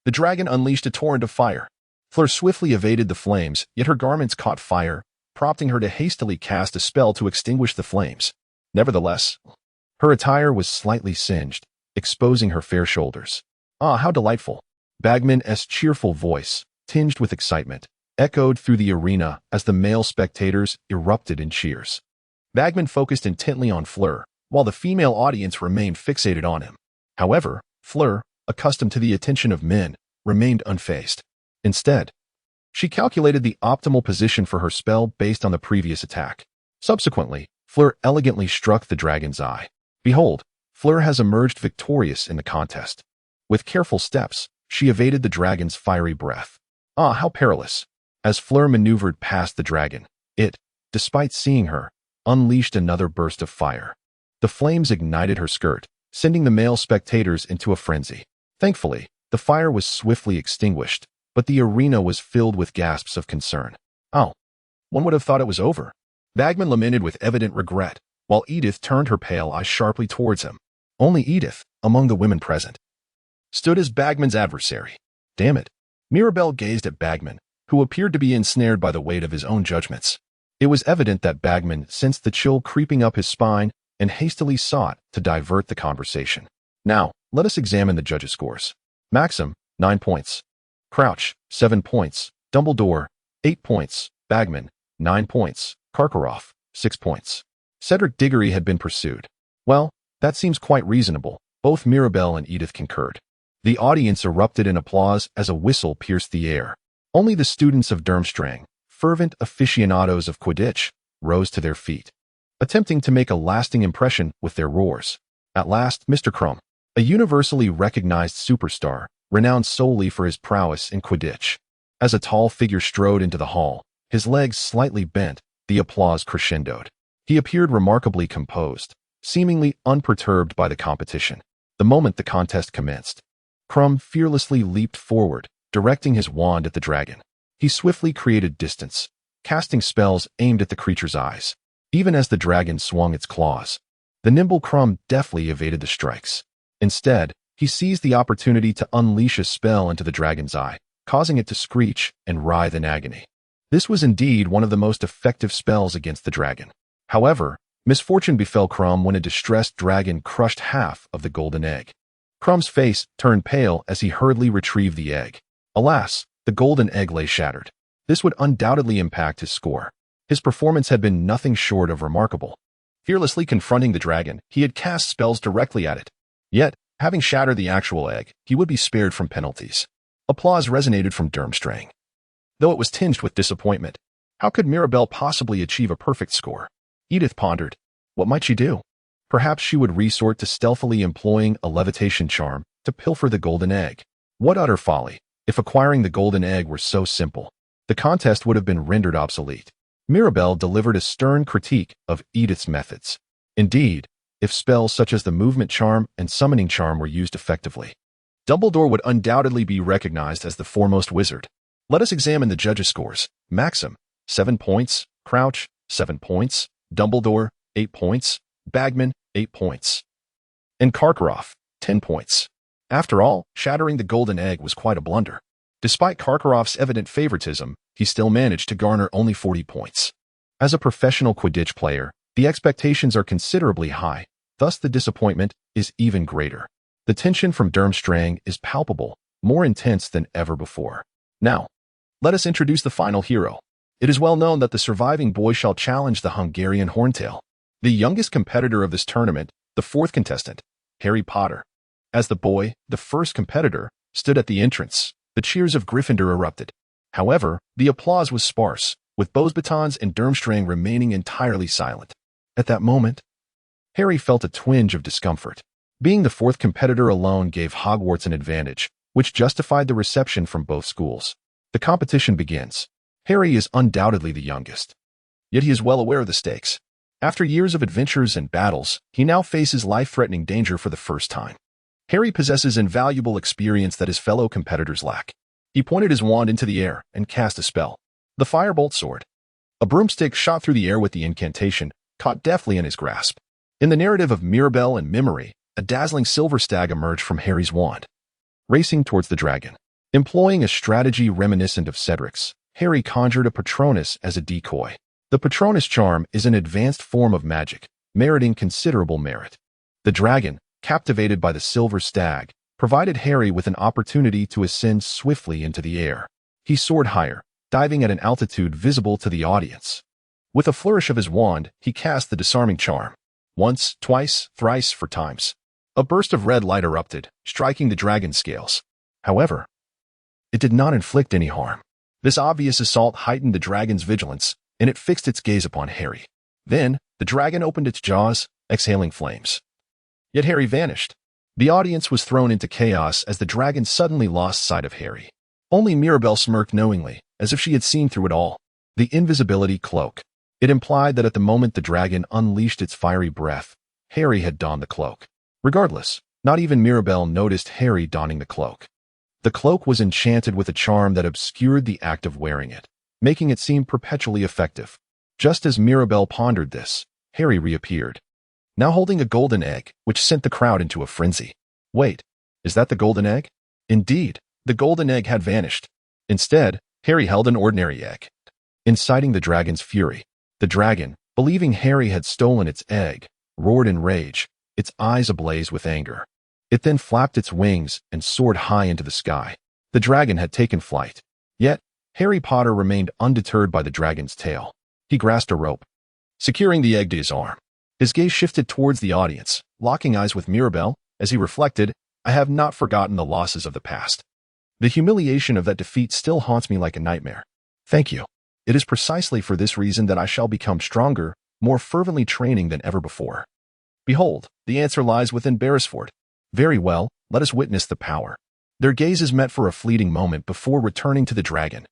the dragon unleashed a torrent of fire. Fleur swiftly evaded the flames, yet her garments caught fire, prompting her to hastily cast a spell to extinguish the flames. Nevertheless, her attire was slightly singed, exposing her fair shoulders. Ah, how delightful! Bagman's cheerful voice, tinged with excitement, echoed through the arena as the male spectators erupted in cheers. Bagman focused intently on Fleur, while the female audience remained fixated on him. However, Fleur, accustomed to the attention of men, remained unfazed. Instead, she calculated the optimal position for her spell based on the previous attack. Subsequently, Fleur elegantly struck the dragon's eye. Behold, Fleur has emerged victorious in the contest. With careful steps, she evaded the dragon's fiery breath. Ah, how perilous! As Fleur maneuvered past the dragon, it, despite seeing her, unleashed another burst of fire. The flames ignited her skirt, sending the male spectators into a frenzy. Thankfully, the fire was swiftly extinguished, but the arena was filled with gasps of concern. Oh, one would have thought it was over. Bagman lamented with evident regret, while Edith turned her pale eyes sharply towards him. Only Edith, among the women present, stood as Bagman's adversary. Damn it. Mirabelle gazed at Bagman, who appeared to be ensnared by the weight of his own judgments. It was evident that Bagman sensed the chill creeping up his spine and hastily sought to divert the conversation. Now, let us examine the judges' scores. Maxim, 9 points. Crouch, 7 points. Dumbledore, 8 points. Bagman, 9 points. Karkaroff, 6 points. Cedric Diggory had been pursued. Well, that seems quite reasonable. Both Mirabelle and Edith concurred. The audience erupted in applause as a whistle pierced the air. Only the students of Durmstrang, fervent aficionados of Quidditch, rose to their feet, attempting to make a lasting impression with their roars. At last, Mr. Krum, a universally recognized superstar, renowned solely for his prowess in Quidditch. As a tall figure strode into the hall, his legs slightly bent, the applause crescendoed. He appeared remarkably composed, seemingly unperturbed by the competition. The moment the contest commenced, Krum fearlessly leaped forward, directing his wand at the dragon. He swiftly created distance, casting spells aimed at the creature's eyes. Even as the dragon swung its claws, the nimble Krum deftly evaded the strikes. Instead, he seized the opportunity to unleash a spell into the dragon's eye, causing it to screech and writhe in agony. This was indeed one of the most effective spells against the dragon. However, misfortune befell Krum when a distressed dragon crushed half of the golden egg. Krum's face turned pale as he hurriedly retrieved the egg. Alas, the golden egg lay shattered. This would undoubtedly impact his score. His performance had been nothing short of remarkable. Fearlessly confronting the dragon, he had cast spells directly at it. Yet, having shattered the actual egg, he would be spared from penalties. Applause resonated from Durmstrang, though it was tinged with disappointment. How could Mirabelle possibly achieve a perfect score? Edith pondered. What might she do? Perhaps she would resort to stealthily employing a levitation charm to pilfer the golden egg. What utter folly! If acquiring the golden egg were so simple, the contest would have been rendered obsolete. Mirabelle delivered a stern critique of Edith's methods. Indeed, if spells such as the movement charm and summoning charm were used effectively, Dumbledore would undoubtedly be recognized as the foremost wizard. Let us examine the judges' scores. Maxim, 7 points. Crouch, 7 points. Dumbledore, 8 points. Bagman, 8 points. And Karkaroff, 10 points. After all, shattering the golden egg was quite a blunder. Despite Karkaroff's evident favoritism, he still managed to garner only 40 points. As a professional Quidditch player, the expectations are considerably high, thus the disappointment is even greater. The tension from Durmstrang is palpable, more intense than ever before. Now, let us introduce the final hero. It is well known that the surviving boy shall challenge the Hungarian Horntail. The youngest competitor of this tournament, the fourth contestant, Harry Potter. As the boy, the first competitor, stood at the entrance, the cheers of Gryffindor erupted. However, the applause was sparse, with Beauxbatons and Durmstrang remaining entirely silent. At that moment, Harry felt a twinge of discomfort. Being the fourth competitor alone gave Hogwarts an advantage, which justified the reception from both schools. The competition begins. Harry is undoubtedly the youngest. Yet he is well aware of the stakes. After years of adventures and battles, he now faces life-threatening danger for the first time. Harry possesses invaluable experience that his fellow competitors lack. He pointed his wand into the air and cast a spell. The Firebolt Sword. A broomstick shot through the air with the incantation, caught deftly in his grasp. In the narrative of Mirabelle and Memory, a dazzling silver stag emerged from Harry's wand, racing towards the dragon. Employing a strategy reminiscent of Cedric's, Harry conjured a Patronus as a decoy. The Patronus charm is an advanced form of magic, meriting considerable merit. The dragon, captivated by the silver stag, provided Harry with an opportunity to ascend swiftly into the air. He soared higher, diving at an altitude visible to the audience. With a flourish of his wand, he cast the disarming charm. Once, twice, thrice, 4 times. A burst of red light erupted, striking the dragon's scales. However, it did not inflict any harm. This obvious assault heightened the dragon's vigilance, and it fixed its gaze upon Harry. Then, the dragon opened its jaws, exhaling flames. Yet Harry vanished. The audience was thrown into chaos as the dragon suddenly lost sight of Harry. Only Mirabelle smirked knowingly, as if she had seen through it all. The invisibility cloak. It implied that at the moment the dragon unleashed its fiery breath, Harry had donned the cloak. Regardless, not even Mirabelle noticed Harry donning the cloak. The cloak was enchanted with a charm that obscured the act of wearing it, making it seem perpetually effective. Just as Mirabelle pondered this, Harry reappeared, now holding a golden egg, which sent the crowd into a frenzy. Wait, is that the golden egg? Indeed, the golden egg had vanished. Instead, Harry held an ordinary egg. Inciting the dragon's fury, the dragon, believing Harry had stolen its egg, roared in rage, its eyes ablaze with anger. It then flapped its wings and soared high into the sky. The dragon had taken flight. Yet, Harry Potter remained undeterred by the dragon's tail. He grasped a rope, securing the egg to his arm. His gaze shifted towards the audience, locking eyes with Mirabelle, as he reflected, I have not forgotten the losses of the past. The humiliation of that defeat still haunts me like a nightmare. Thank you. It is precisely for this reason that I shall become stronger, more fervently training than ever before. Behold, the answer lies within Beresford. Very well, let us witness the power. Their gazes met for a fleeting moment before returning to the dragon.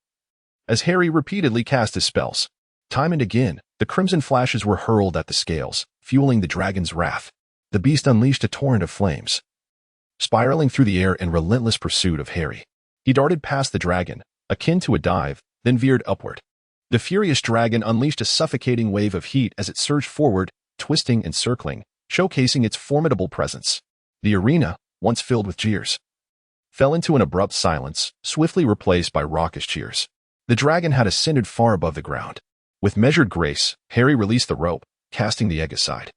As Harry repeatedly cast his spells, time and again, the crimson flashes were hurled at the scales, fueling the dragon's wrath. The beast unleashed a torrent of flames, spiraling through the air in relentless pursuit of Harry. He darted past the dragon, akin to a dive, then veered upward. The furious dragon unleashed a suffocating wave of heat as it surged forward, twisting and circling, showcasing its formidable presence. The arena, once filled with jeers, fell into an abrupt silence, swiftly replaced by raucous cheers. The dragon had ascended far above the ground. With measured grace, Harry released the rope, casting the egg aside.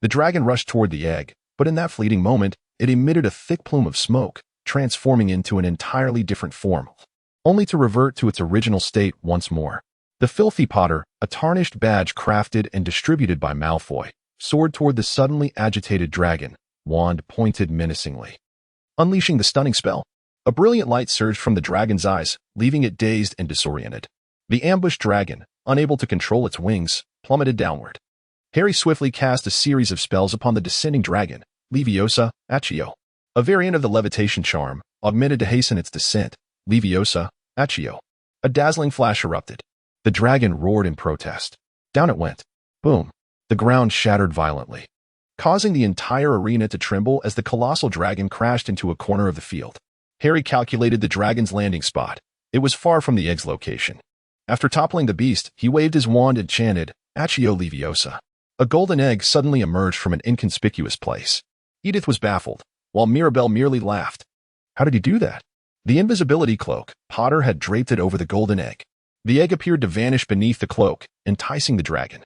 The dragon rushed toward the egg, but in that fleeting moment, it emitted a thick plume of smoke, transforming into an entirely different form, only to revert to its original state once more. The filthy Potter, a tarnished badge crafted and distributed by Malfoy, soared toward the suddenly agitated dragon, wand pointed menacingly. Unleashing the stunning spell, a brilliant light surged from the dragon's eyes, leaving it dazed and disoriented. The ambushed dragon, unable to control its wings, plummeted downward. Harry swiftly cast a series of spells upon the descending dragon, Leviosa, Accio. A variant of the levitation charm, augmented to hasten its descent, Leviosa, Accio. A dazzling flash erupted. The dragon roared in protest. Down it went. Boom. The ground shattered violently, causing the entire arena to tremble as the colossal dragon crashed into a corner of the field. Harry calculated the dragon's landing spot. It was far from the egg's location. After toppling the beast, he waved his wand and chanted, Accio Leviosa. A golden egg suddenly emerged from an inconspicuous place. Edith was baffled. while Mirabel merely laughed. How did he do that? The invisibility cloak, Potter had draped it over the golden egg. The egg appeared to vanish beneath the cloak, enticing the dragon.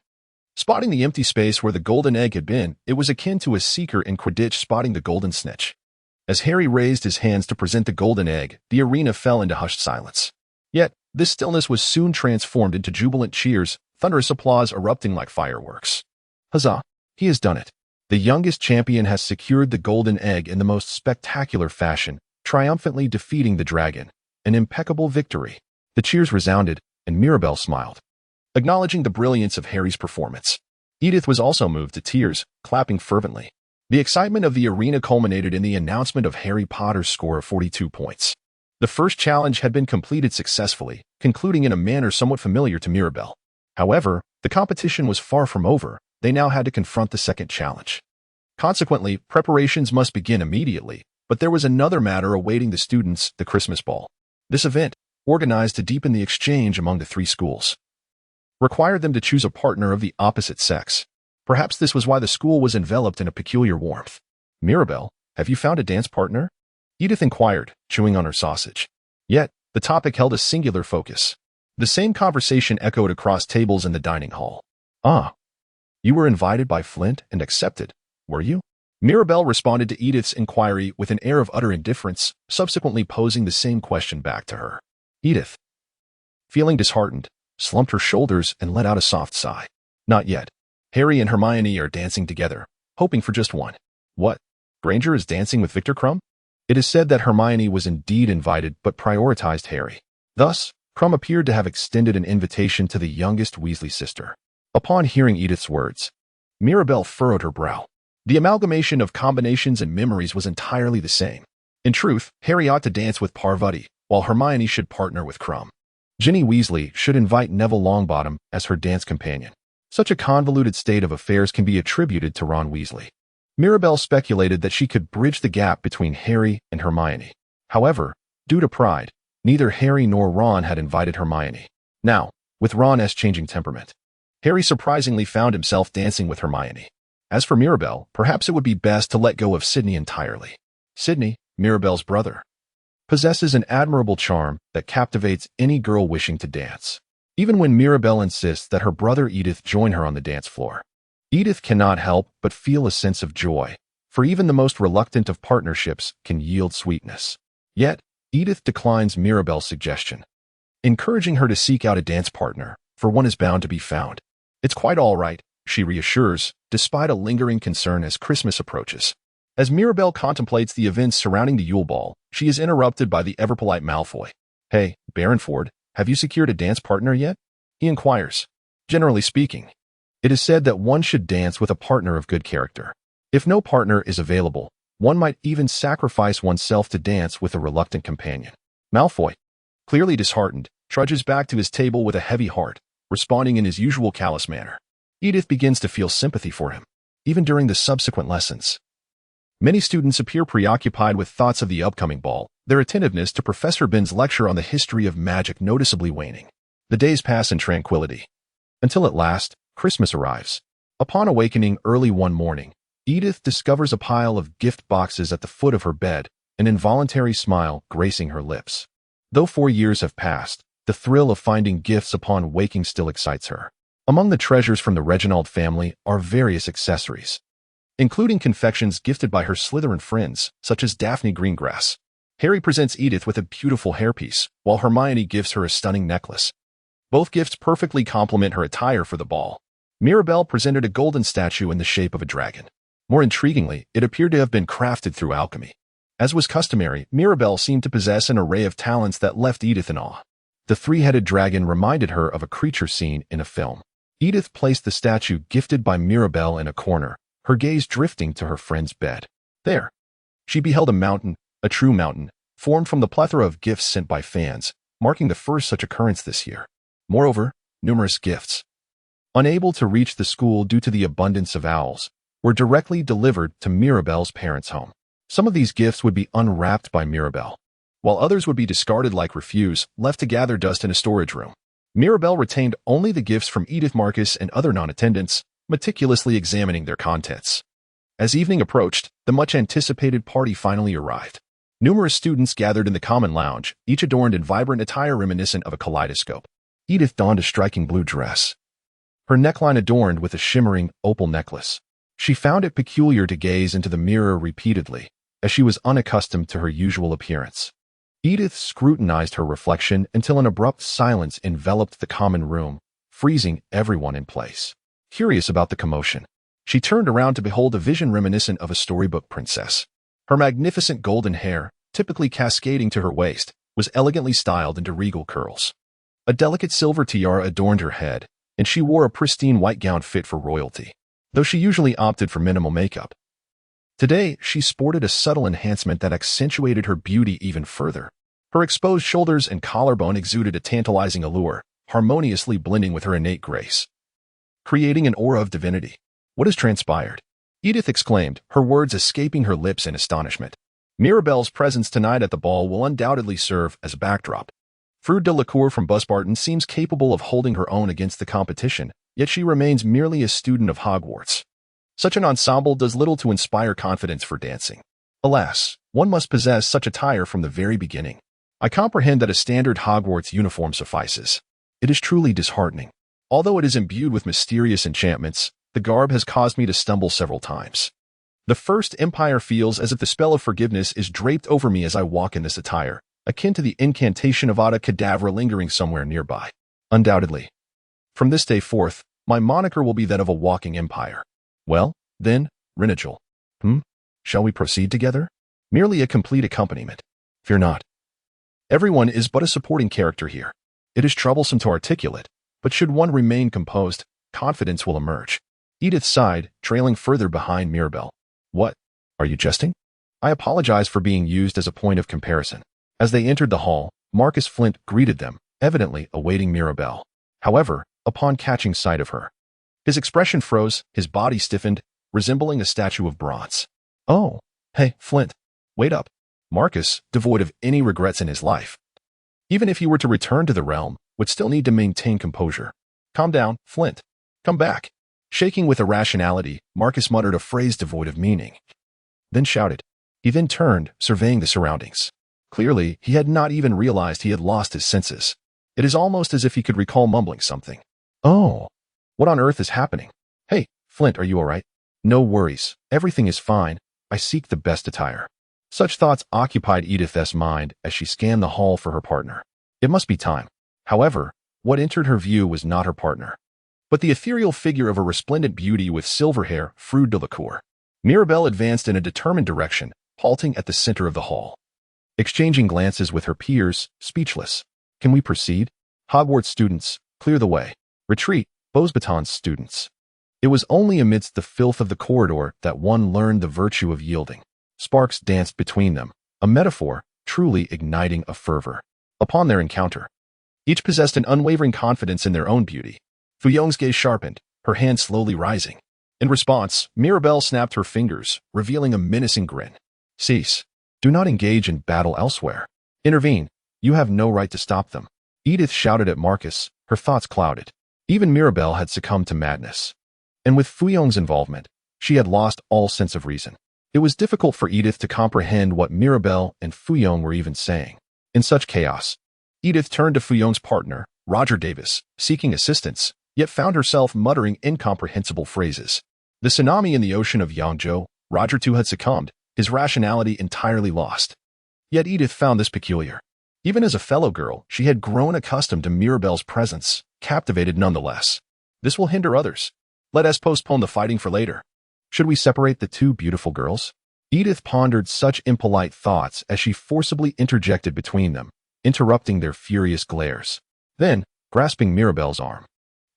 Spotting the empty space where the golden egg had been, it was akin to a seeker in Quidditch spotting the golden snitch. As Harry raised his hands to present the golden egg, the arena fell into hushed silence. Yet, this stillness was soon transformed into jubilant cheers, thunderous applause erupting like fireworks. Huzzah! He has done it. The youngest champion has secured the golden egg in the most spectacular fashion, triumphantly defeating the dragon. An impeccable victory. The cheers resounded, and Mirabel smiled, acknowledging the brilliance of Harry's performance. Edith was also moved to tears, clapping fervently. The excitement of the arena culminated in the announcement of Harry Potter's score of 42 points. The first challenge had been completed successfully, concluding in a manner somewhat familiar to Mirabel. However, the competition was far from over. They now had to confront the second challenge. Consequently, preparations must begin immediately, but there was another matter awaiting the students, the Christmas ball. This event, organized to deepen the exchange among the three schools, required them to choose a partner of the opposite sex. Perhaps this was why the school was enveloped in a peculiar warmth. Mirabel, have you found a dance partner? Edith inquired, chewing on her sausage. Yet, the topic held a singular focus. The same conversation echoed across tables in the dining hall. Ah, you were invited by Flint and accepted, were you? Mirabel responded to Edith's inquiry with an air of utter indifference, subsequently posing the same question back to her. Edith, feeling disheartened, slumped her shoulders and let out a soft sigh. Not yet. Harry and Hermione are dancing together, hoping for just one. What? Granger is dancing with Victor Crumb? It is said that Hermione was indeed invited but prioritized Harry. Thus, Crumb appeared to have extended an invitation to the youngest Weasley sister. Upon hearing Edith's words, Mirabel furrowed her brow. The amalgamation of combinations and memories was entirely the same. In truth, Harry ought to dance with Parvati, while Hermione should partner with Crumb. Ginny Weasley should invite Neville Longbottom as her dance companion. Such a convoluted state of affairs can be attributed to Ron Weasley. Mirabel speculated that she could bridge the gap between Harry and Hermione. However, due to pride, neither Harry nor Ron had invited Hermione. Now, with Ron's changing temperament, Harry surprisingly found himself dancing with Hermione. As for Mirabel, perhaps it would be best to let go of Sidney entirely. Sidney, Mirabel's brother, possesses an admirable charm that captivates any girl wishing to dance. Even when Mirabel insists that her brother Edith join her on the dance floor, Edith cannot help but feel a sense of joy, for even the most reluctant of partnerships can yield sweetness. Yet, Edith declines Mirabel's suggestion, encouraging her to seek out a dance partner, for one is bound to be found. It's quite all right, she reassures, despite a lingering concern as Christmas approaches. As Mirabel contemplates the events surrounding the Yule Ball, she is interrupted by the ever-polite Malfoy. Hey, Baronford, have you secured a dance partner yet? He inquires. Generally speaking, it is said that one should dance with a partner of good character. If no partner is available, one might even sacrifice oneself to dance with a reluctant companion. Malfoy, clearly disheartened, trudges back to his table with a heavy heart, responding in his usual callous manner. Edith begins to feel sympathy for him, even during the subsequent lessons. Many students appear preoccupied with thoughts of the upcoming ball, their attentiveness to Professor Bin's lecture on the history of magic noticeably waning. The days pass in tranquility, until at last, Christmas arrives. Upon awakening early one morning, Edith discovers a pile of gift boxes at the foot of her bed, an involuntary smile gracing her lips. Though 4 years have passed, the thrill of finding gifts upon waking still excites her. Among the treasures from the Reginald family are various accessories, including confections gifted by her Slytherin friends, such as Daphne Greengrass. Harry presents Edith with a beautiful hairpiece, while Hermione gives her a stunning necklace. Both gifts perfectly complement her attire for the ball. Mirabel presented a golden statue in the shape of a dragon. More intriguingly, it appeared to have been crafted through alchemy. As was customary, Mirabel seemed to possess an array of talents that left Edith in awe. The three-headed dragon reminded her of a creature seen in a film. Edith placed the statue gifted by Mirabel in a corner, her gaze drifting to her friend's bed. There, she beheld a mountain, a true mountain, formed from the plethora of gifts sent by fans, marking the first such occurrence this year. Moreover, numerous gifts, unable to reach the school due to the abundance of owls, were directly delivered to Mirabel's parents' home. Some of these gifts would be unwrapped by Mirabel, while others would be discarded like refuse, left to gather dust in a storage room. Mirabel retained only the gifts from Edith Marcus and other non-attendants, meticulously examining their contents. As evening approached, The much-anticipated party finally arrived. Numerous students gathered in the common lounge, each adorned in vibrant attire reminiscent of a kaleidoscope. Edith donned a striking blue dress, her neckline adorned with a shimmering opal necklace. She found it peculiar to gaze into the mirror repeatedly, as she was unaccustomed to her usual appearance. Edith scrutinized her reflection until an abrupt silence enveloped the common room, freezing everyone in place. Curious about the commotion, she turned around to behold a vision reminiscent of a storybook princess. Her magnificent golden hair, typically cascading to her waist, was elegantly styled into regal curls. A delicate silver tiara adorned her head, and she wore a pristine white gown fit for royalty, though she usually opted for minimal makeup. Today, she sported a subtle enhancement that accentuated her beauty even further. Her exposed shoulders and collarbone exuded a tantalizing allure, harmoniously blending with her innate grace, creating an aura of divinity. "What has transpired?" Edith exclaimed, her words escaping her lips in astonishment. "Mirabelle's presence tonight at the ball will undoubtedly serve as a backdrop. Fru Delacour from Busbarton seems capable of holding her own against the competition, yet she remains merely a student of Hogwarts. Such an ensemble does little to inspire confidence for dancing. Alas, one must possess such attire from the very beginning. I comprehend that a standard Hogwarts uniform suffices. It is truly disheartening. Although it is imbued with mysterious enchantments, the garb has caused me to stumble several times. The First Empire feels as if the spell of forgiveness is draped over me as I walk in this attire, akin to the incantation of Avada Kedavra lingering somewhere nearby. Undoubtedly. From this day forth, my moniker will be that of a walking empire. Well, then, Renegel. Shall we proceed together? Merely a complete accompaniment. Fear not. Everyone is but a supporting character here. It is troublesome to articulate, but should one remain composed, confidence will emerge." Edith sighed, trailing further behind Mirabelle. "What? Are you jesting?" "I apologize for being used as a point of comparison." As they entered the hall, Marcus Flint greeted them, evidently awaiting Mirabelle. However, upon catching sight of her, his expression froze, his body stiffened, resembling a statue of bronze. "Oh, hey, Flint, wait up." Marcus, devoid of any regrets in his life, even if he were to return to the realm, would still need to maintain composure. "Calm down, Flint. Come back." Shaking with irrationality, Marcus muttered a phrase devoid of meaning, then shouted. He then turned, surveying the surroundings. Clearly, he had not even realized he had lost his senses. It is almost as if he could recall mumbling something. "Oh, what on earth is happening? Hey, Flint, are you all right?" "No worries. Everything is fine. I seek the best attire." Such thoughts occupied Edith's mind as she scanned the hall for her partner. It must be time. However, what entered her view was not her partner, but the ethereal figure of a resplendent beauty with silver hair, Fru Delacour. Mirabelle advanced in a determined direction, halting at the center of the hall. Exchanging glances with her peers, speechless. "Can we proceed? Hogwarts students, clear the way. Retreat, Beauxbatons students." It was only amidst the filth of the corridor that one learned the virtue of yielding. Sparks danced between them, a metaphor truly igniting a fervor. Upon their encounter, each possessed an unwavering confidence in their own beauty. Fuyong's gaze sharpened, her hand slowly rising. In response, Mirabelle snapped her fingers, revealing a menacing grin. "Cease. Do not engage in battle elsewhere. Intervene. You have no right to stop them." Edith shouted at Marcus, her thoughts clouded. Even Mirabelle had succumbed to madness. And with Fuyong's involvement, she had lost all sense of reason. It was difficult for Edith to comprehend what Mirabelle and Fuyong were even saying. In such chaos, Edith turned to Fuyong's partner, Roger Davis, seeking assistance, yet found herself muttering incomprehensible phrases. The tsunami in the ocean of Yangzhou, Roger too had succumbed, his rationality entirely lost. Yet Edith found this peculiar. Even as a fellow girl, she had grown accustomed to Mirabelle's presence, captivated nonetheless. "This will hinder others. Let us postpone the fighting for later. Should we separate the two beautiful girls?" Edith pondered such impolite thoughts as she forcibly interjected between them, interrupting their furious glares. Then, grasping Mirabelle's arm,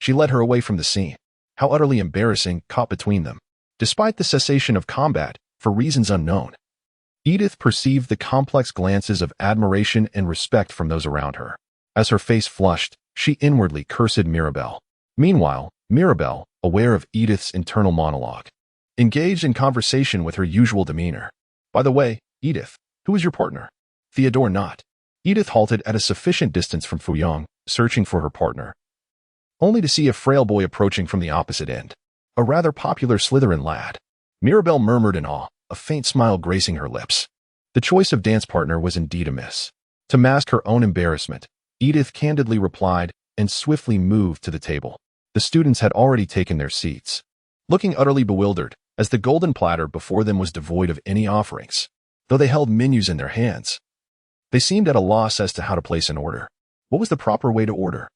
she led her away from the scene. How utterly embarrassing, caught between them. Despite the cessation of combat, for reasons unknown, Edith perceived the complex glances of admiration and respect from those around her. As her face flushed, she inwardly cursed Mirabelle. Meanwhile, Mirabelle, aware of Edith's internal monologue, engaged in conversation with her usual demeanor. "By the way, Edith, who is your partner?" "Theodore Knott." Edith halted at a sufficient distance from Fuyong, searching for her partner, only to see a frail boy approaching from the opposite end. A rather popular Slytherin lad. Mirabelle murmured in awe, a faint smile gracing her lips. The choice of dance partner was indeed a miss. To mask her own embarrassment, Edith candidly replied and swiftly moved to the table. The students had already taken their seats, looking utterly bewildered, as the golden platter before them was devoid of any offerings. Though they held menus in their hands, they seemed at a loss as to how to place an order. What was the proper way to order?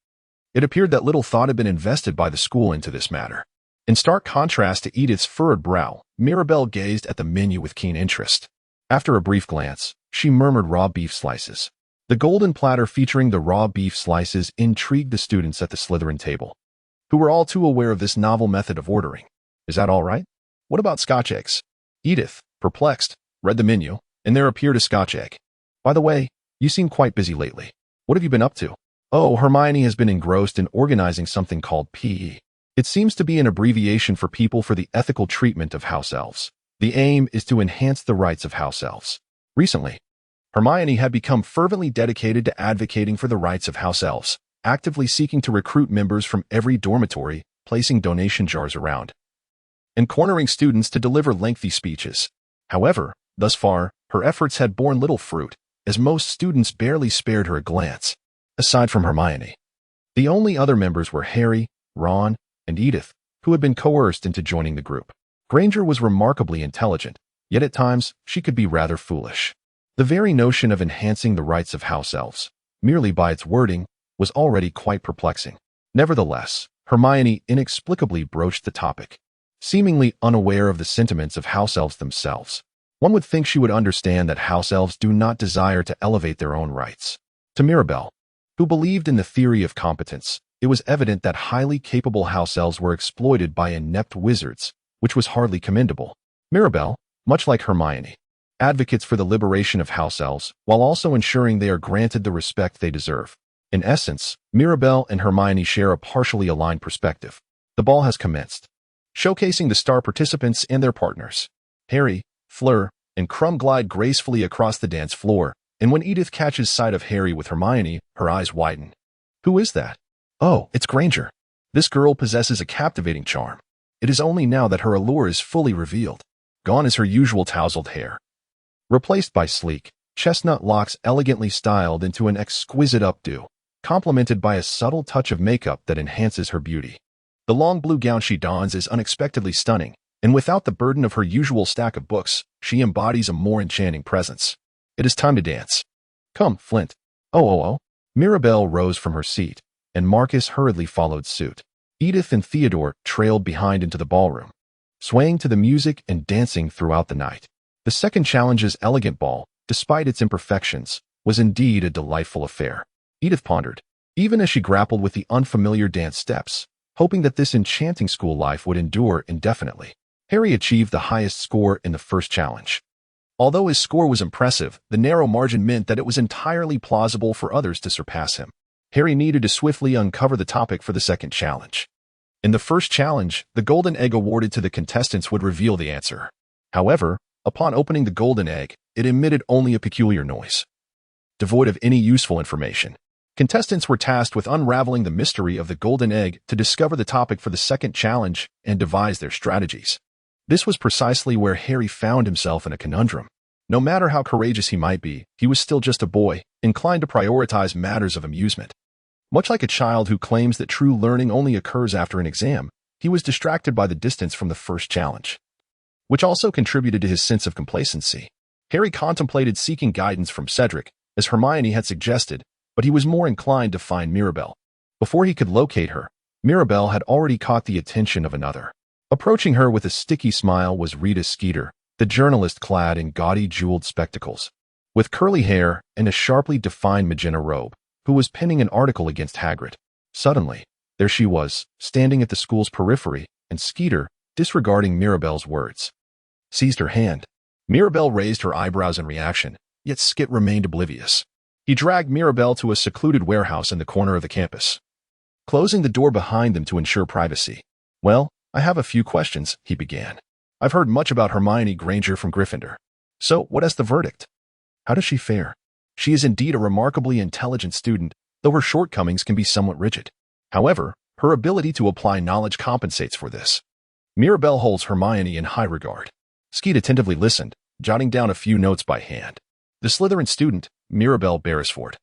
It appeared that little thought had been invested by the school into this matter. In stark contrast to Edith's furrowed brow, Mirabelle gazed at the menu with keen interest. After a brief glance, she murmured raw beef slices. The golden platter featuring the raw beef slices intrigued the students at the Slytherin table, who were all too aware of this novel method of ordering. Is that all right? What about Scotch eggs? Edith, perplexed, read the menu, and there appeared a Scotch egg. By the way, you seem quite busy lately. What have you been up to? Oh, Hermione has been engrossed in organizing something called PE. It seems to be an abbreviation for People for the Ethical Treatment of House Elves. The aim is to enhance the rights of house elves. Recently, Hermione had become fervently dedicated to advocating for the rights of house elves, actively seeking to recruit members from every dormitory, placing donation jars around, and cornering students to deliver lengthy speeches. However, thus far, her efforts had borne little fruit, as most students barely spared her a glance. Aside from Hermione, the only other members were Harry, Ron, and Edith, who had been coerced into joining the group. Granger was remarkably intelligent, yet at times she could be rather foolish. The very notion of enhancing the rights of house elves, merely by its wording, was already quite perplexing. Nevertheless, Hermione inexplicably broached the topic, seemingly unaware of the sentiments of house elves themselves. One would think she would understand that house elves do not desire to elevate their own rights. To Mirabelle, who believed in the theory of competence, it was evident that highly capable house elves were exploited by inept wizards, which was hardly commendable. Mirabelle, much like Hermione, advocates for the liberation of house elves, while also ensuring they are granted the respect they deserve. In essence, Mirabelle and Hermione share a partially aligned perspective. The ball has commenced, showcasing the star participants and their partners. Harry, Fleur, and Crumb glide gracefully across the dance floor, and when Edith catches sight of Harry with Hermione, her eyes widen. Who is that? Oh, it's Granger. This girl possesses a captivating charm. It is only now that her allure is fully revealed. Gone is her usual tousled hair, replaced by sleek, chestnut locks elegantly styled into an exquisite updo, complemented by a subtle touch of makeup that enhances her beauty. The long blue gown she dons is unexpectedly stunning, and without the burden of her usual stack of books, she embodies a more enchanting presence. It is time to dance. Come, Flint. Oh. Mirabelle rose from her seat, and Marcus hurriedly followed suit. Edith and Theodore trailed behind into the ballroom, swaying to the music and dancing throughout the night. The second challenge's elegant ball, despite its imperfections, was indeed a delightful affair. Edith pondered, even as she grappled with the unfamiliar dance steps, hoping that this enchanting school life would endure indefinitely. Harry achieved the highest score in the first challenge. Although his score was impressive, the narrow margin meant that it was entirely plausible for others to surpass him. Harry needed to swiftly uncover the topic for the second challenge. In the first challenge, the golden egg awarded to the contestants would reveal the answer. However, upon opening the golden egg, it emitted only a peculiar noise, devoid of any useful information. Contestants were tasked with unraveling the mystery of the golden egg to discover the topic for the second challenge and devise their strategies. This was precisely where Harry found himself in a conundrum. No matter how courageous he might be, he was still just a boy, inclined to prioritize matters of amusement. Much like a child who claims that true learning only occurs after an exam, he was distracted by the distance from the first challenge, which also contributed to his sense of complacency. Harry contemplated seeking guidance from Cedric, as Hermione had suggested, but he was more inclined to find Mirabelle. Before he could locate her, Mirabelle had already caught the attention of another. Approaching her with a sticky smile was Rita Skeeter, the journalist clad in gaudy jeweled spectacles, with curly hair and a sharply defined magenta robe, who was penning an article against Hagrid. Suddenly, there she was, standing at the school's periphery, and Skeeter, disregarding Mirabelle's words, seized her hand. Mirabelle raised her eyebrows in reaction, yet Skit remained oblivious. He dragged Mirabelle to a secluded warehouse in the corner of the campus, closing the door behind them to ensure privacy. Well, I have a few questions, he began. I've heard much about Hermione Granger from Gryffindor. So, what is the verdict? How does she fare? She is indeed a remarkably intelligent student, though her shortcomings can be somewhat rigid. However, her ability to apply knowledge compensates for this. Mirabelle holds Hermione in high regard. Skeet attentively listened, jotting down a few notes by hand. The Slytherin student, Mirabelle Beresford,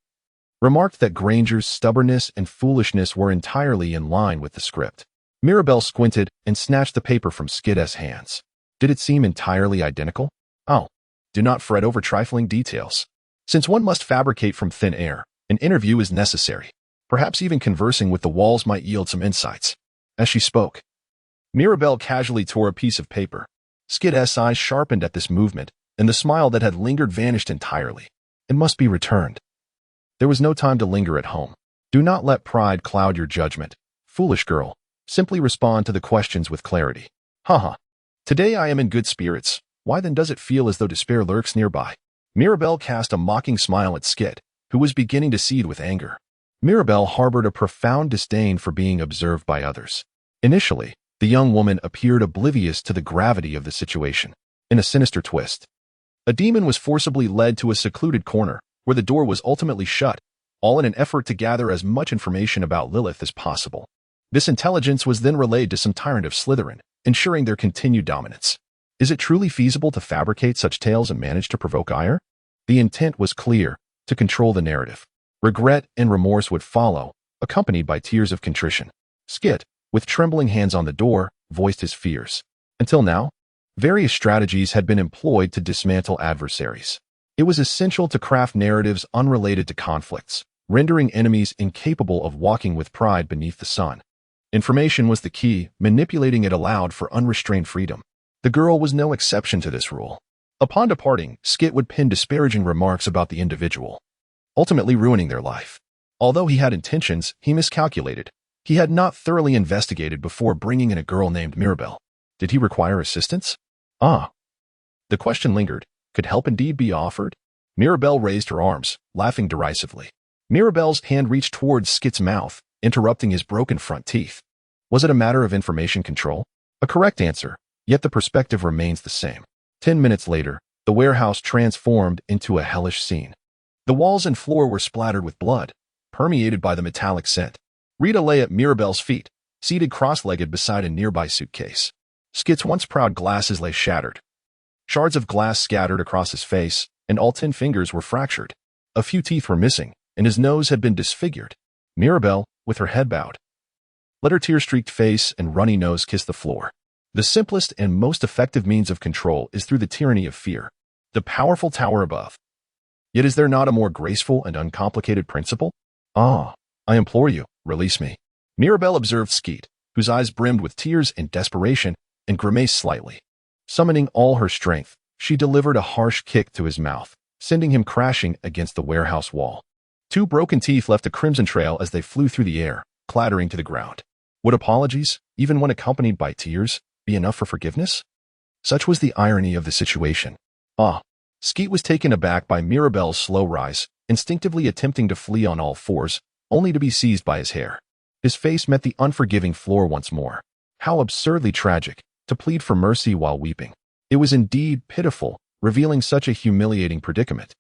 remarked that Granger's stubbornness and foolishness were entirely in line with the script. Mirabelle squinted and snatched the paper from Skid's hands. Did it seem entirely identical? Oh, do not fret over trifling details. Since one must fabricate from thin air, an interview is necessary. Perhaps even conversing with the walls might yield some insights. As she spoke, Mirabelle casually tore a piece of paper. Skid's eyes sharpened at this movement, and the smile that had lingered vanished entirely. It must be returned. There was no time to linger at home. Do not let pride cloud your judgment. Foolish girl, simply respond to the questions with clarity. Haha. Today I am in good spirits. Why then does it feel as though despair lurks nearby? Mirabelle cast a mocking smile at Skid, who was beginning to seethe with anger. Mirabelle harbored a profound disdain for being observed by others. Initially, the young woman appeared oblivious to the gravity of the situation. In a sinister twist, a demon was forcibly led to a secluded corner, where the door was ultimately shut, all in an effort to gather as much information about Lilith as possible. This intelligence was then relayed to some tyrant of Slytherin, ensuring their continued dominance. Is it truly feasible to fabricate such tales and manage to provoke ire? The intent was clear, to control the narrative. Regret and remorse would follow, accompanied by tears of contrition. Skid, with trembling hands on the door, voiced his fears. Until now, various strategies had been employed to dismantle adversaries. It was essential to craft narratives unrelated to conflicts, rendering enemies incapable of walking with pride beneath the sun. Information was the key, manipulating it allowed for unrestrained freedom. The girl was no exception to this rule. Upon departing, Skit would pen disparaging remarks about the individual, ultimately ruining their life. Although he had intentions, he miscalculated. He had not thoroughly investigated before bringing in a girl named Mirabelle. Did he require assistance? Ah. The question lingered. Could help indeed be offered? Mirabelle raised her arms, laughing derisively. Mirabelle's hand reached towards Skit's mouth, interrupting his broken front teeth. Was it a matter of information control? A correct answer, yet the perspective remains the same. 10 minutes later, the warehouse transformed into a hellish scene. The walls and floor were splattered with blood, permeated by the metallic scent. Rita lay at Mirabelle's feet, seated cross-legged beside a nearby suitcase. Skit's once proud glasses lay shattered. Shards of glass scattered across his face, and all 10 fingers were fractured. A few teeth were missing, and his nose had been disfigured. Mirabelle, with her head bowed, let her tear-streaked face and runny nose kiss the floor. The simplest and most effective means of control is through the tyranny of fear, the powerful tower above. Yet is there not a more graceful and uncomplicated principle? Ah, I implore you, release me. Mirabelle observed Skeet, whose eyes brimmed with tears in desperation, and grimaced slightly. Summoning all her strength, she delivered a harsh kick to his mouth, sending him crashing against the warehouse wall. 2 broken teeth left a crimson trail as they flew through the air, clattering to the ground. Would apologies, even when accompanied by tears, be enough for forgiveness? Such was the irony of the situation. Ah. Skeet was taken aback by Mirabelle's slow rise, instinctively attempting to flee on all fours, only to be seized by his hair. His face met the unforgiving floor once more. How absurdly tragic, to plead for mercy while weeping. It was indeed pitiful, revealing such a humiliating predicament.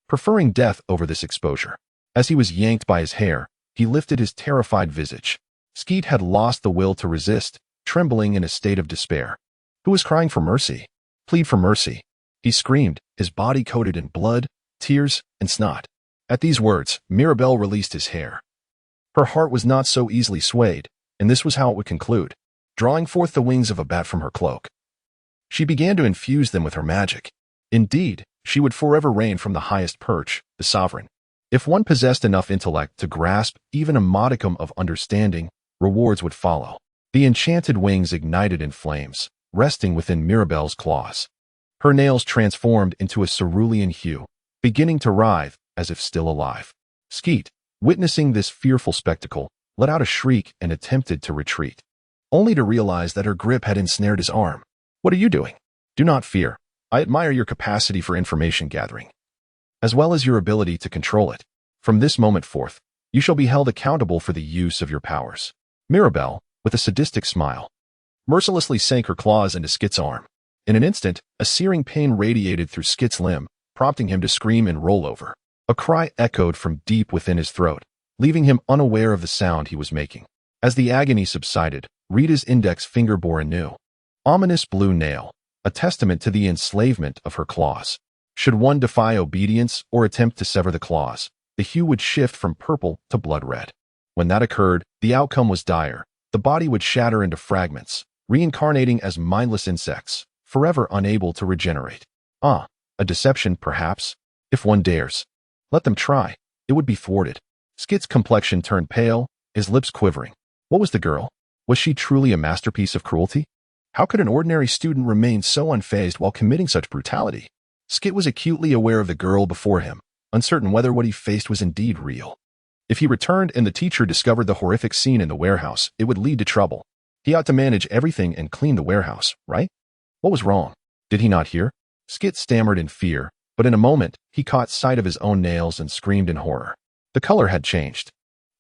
Preferring death over this exposure. As he was yanked by his hair, he lifted his terrified visage. Skeet had lost the will to resist, trembling in a state of despair. Who was crying for mercy? Plead for mercy. He screamed, his body coated in blood, tears, and snot. At these words, Mirabelle released his hair. Her heart was not so easily swayed, and this was how it would conclude. Drawing forth the wings of a bat from her cloak, she began to infuse them with her magic. Indeed, she would forever reign from the highest perch, the sovereign. If one possessed enough intellect to grasp even a modicum of understanding, rewards would follow. The enchanted wings ignited in flames, resting within Mirabelle's claws. Her nails transformed into a cerulean hue, beginning to writhe as if still alive. Skeet, witnessing this fearful spectacle, let out a shriek and attempted to retreat, only to realize that her grip had ensnared his arm. What are you doing? Do not fear. I admire your capacity for information gathering, as well as your ability to control it. From this moment forth, you shall be held accountable for the use of your powers. Mirabelle, with a sadistic smile, mercilessly sank her claws into Skit's arm. In an instant, a searing pain radiated through Skit's limb, prompting him to scream and roll over. A cry echoed from deep within his throat, leaving him unaware of the sound he was making. As the agony subsided, Rita's index finger bore a new, ominous blue nail, a testament to the enslavement of her claws. Should one defy obedience or attempt to sever the claws, the hue would shift from purple to blood red. When that occurred, the outcome was dire. The body would shatter into fragments, reincarnating as mindless insects, forever unable to regenerate. A deception, perhaps? If one dares. Let them try. It would be thwarted. Skit's complexion turned pale, his lips quivering. What was the girl? Was she truly a masterpiece of cruelty? How could an ordinary student remain so unfazed while committing such brutality? Skit was acutely aware of the girl before him, uncertain whether what he faced was indeed real. If he returned and the teacher discovered the horrific scene in the warehouse, it would lead to trouble. He ought to manage everything and clean the warehouse, right? What was wrong? Did he not hear? Skit stammered in fear, but in a moment, he caught sight of his own nails and screamed in horror. The color had changed.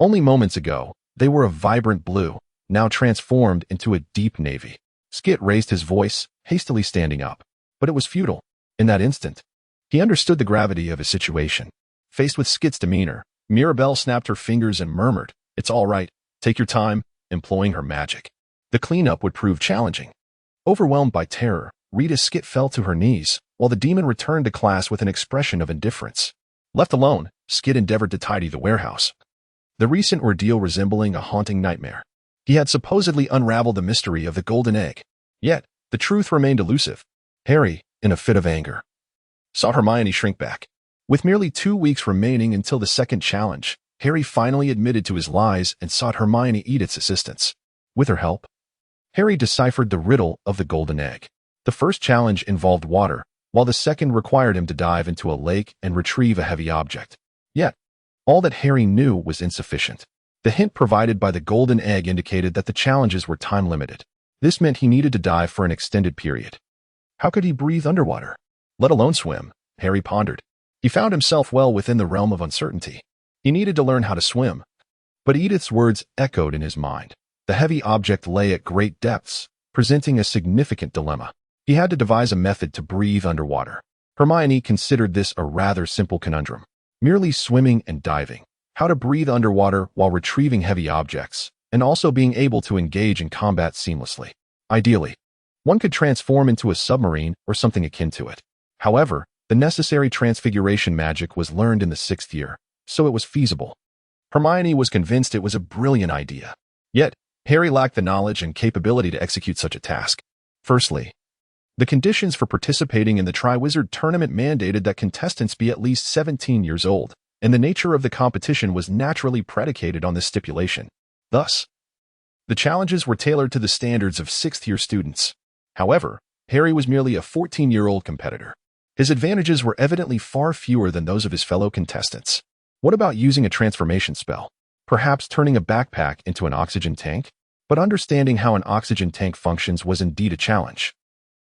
Only moments ago, they were a vibrant blue, now transformed into a deep navy. Skit raised his voice, hastily standing up. But it was futile. In that instant, he understood the gravity of his situation. Faced with Skit's demeanor, Mirabelle snapped her fingers and murmured, "It's all right. Take your time," employing her magic. The cleanup would prove challenging. Overwhelmed by terror, Rita Skit fell to her knees, while the demon returned to class with an expression of indifference. Left alone, Skit endeavored to tidy the warehouse. The recent ordeal resembling a haunting nightmare. He had supposedly unraveled the mystery of the golden egg. Yet, the truth remained elusive. Harry, in a fit of anger, saw Hermione shrink back. With merely 2 weeks remaining until the second challenge, Harry finally admitted to his lies and sought Hermione Edith's assistance. With her help, Harry deciphered the riddle of the golden egg. The first challenge involved water, while the second required him to dive into a lake and retrieve a heavy object. Yet, all that Harry knew was insufficient. The hint provided by the golden egg indicated that the challenges were time-limited. This meant he needed to dive for an extended period. How could he breathe underwater, let alone swim? Harry pondered. He found himself well within the realm of uncertainty. He needed to learn how to swim. But Edith's words echoed in his mind. The heavy object lay at great depths, presenting a significant dilemma. He had to devise a method to breathe underwater. Hermione considered this a rather simple conundrum. Merely swimming and diving. How to breathe underwater while retrieving heavy objects, and also being able to engage in combat seamlessly. Ideally, one could transform into a submarine or something akin to it. However, the necessary transfiguration magic was learned in the 6th year, so it was feasible. Hermione was convinced it was a brilliant idea. Yet, Harry lacked the knowledge and capability to execute such a task. Firstly, the conditions for participating in the Triwizard Tournament mandated that contestants be at least 17 years old, and the nature of the competition was naturally predicated on this stipulation. Thus, the challenges were tailored to the standards of 6th-year students. However, Harry was merely a 14-year-old competitor. His advantages were evidently far fewer than those of his fellow contestants. What about using a transformation spell? Perhaps turning a backpack into an oxygen tank? But understanding how an oxygen tank functions was indeed a challenge.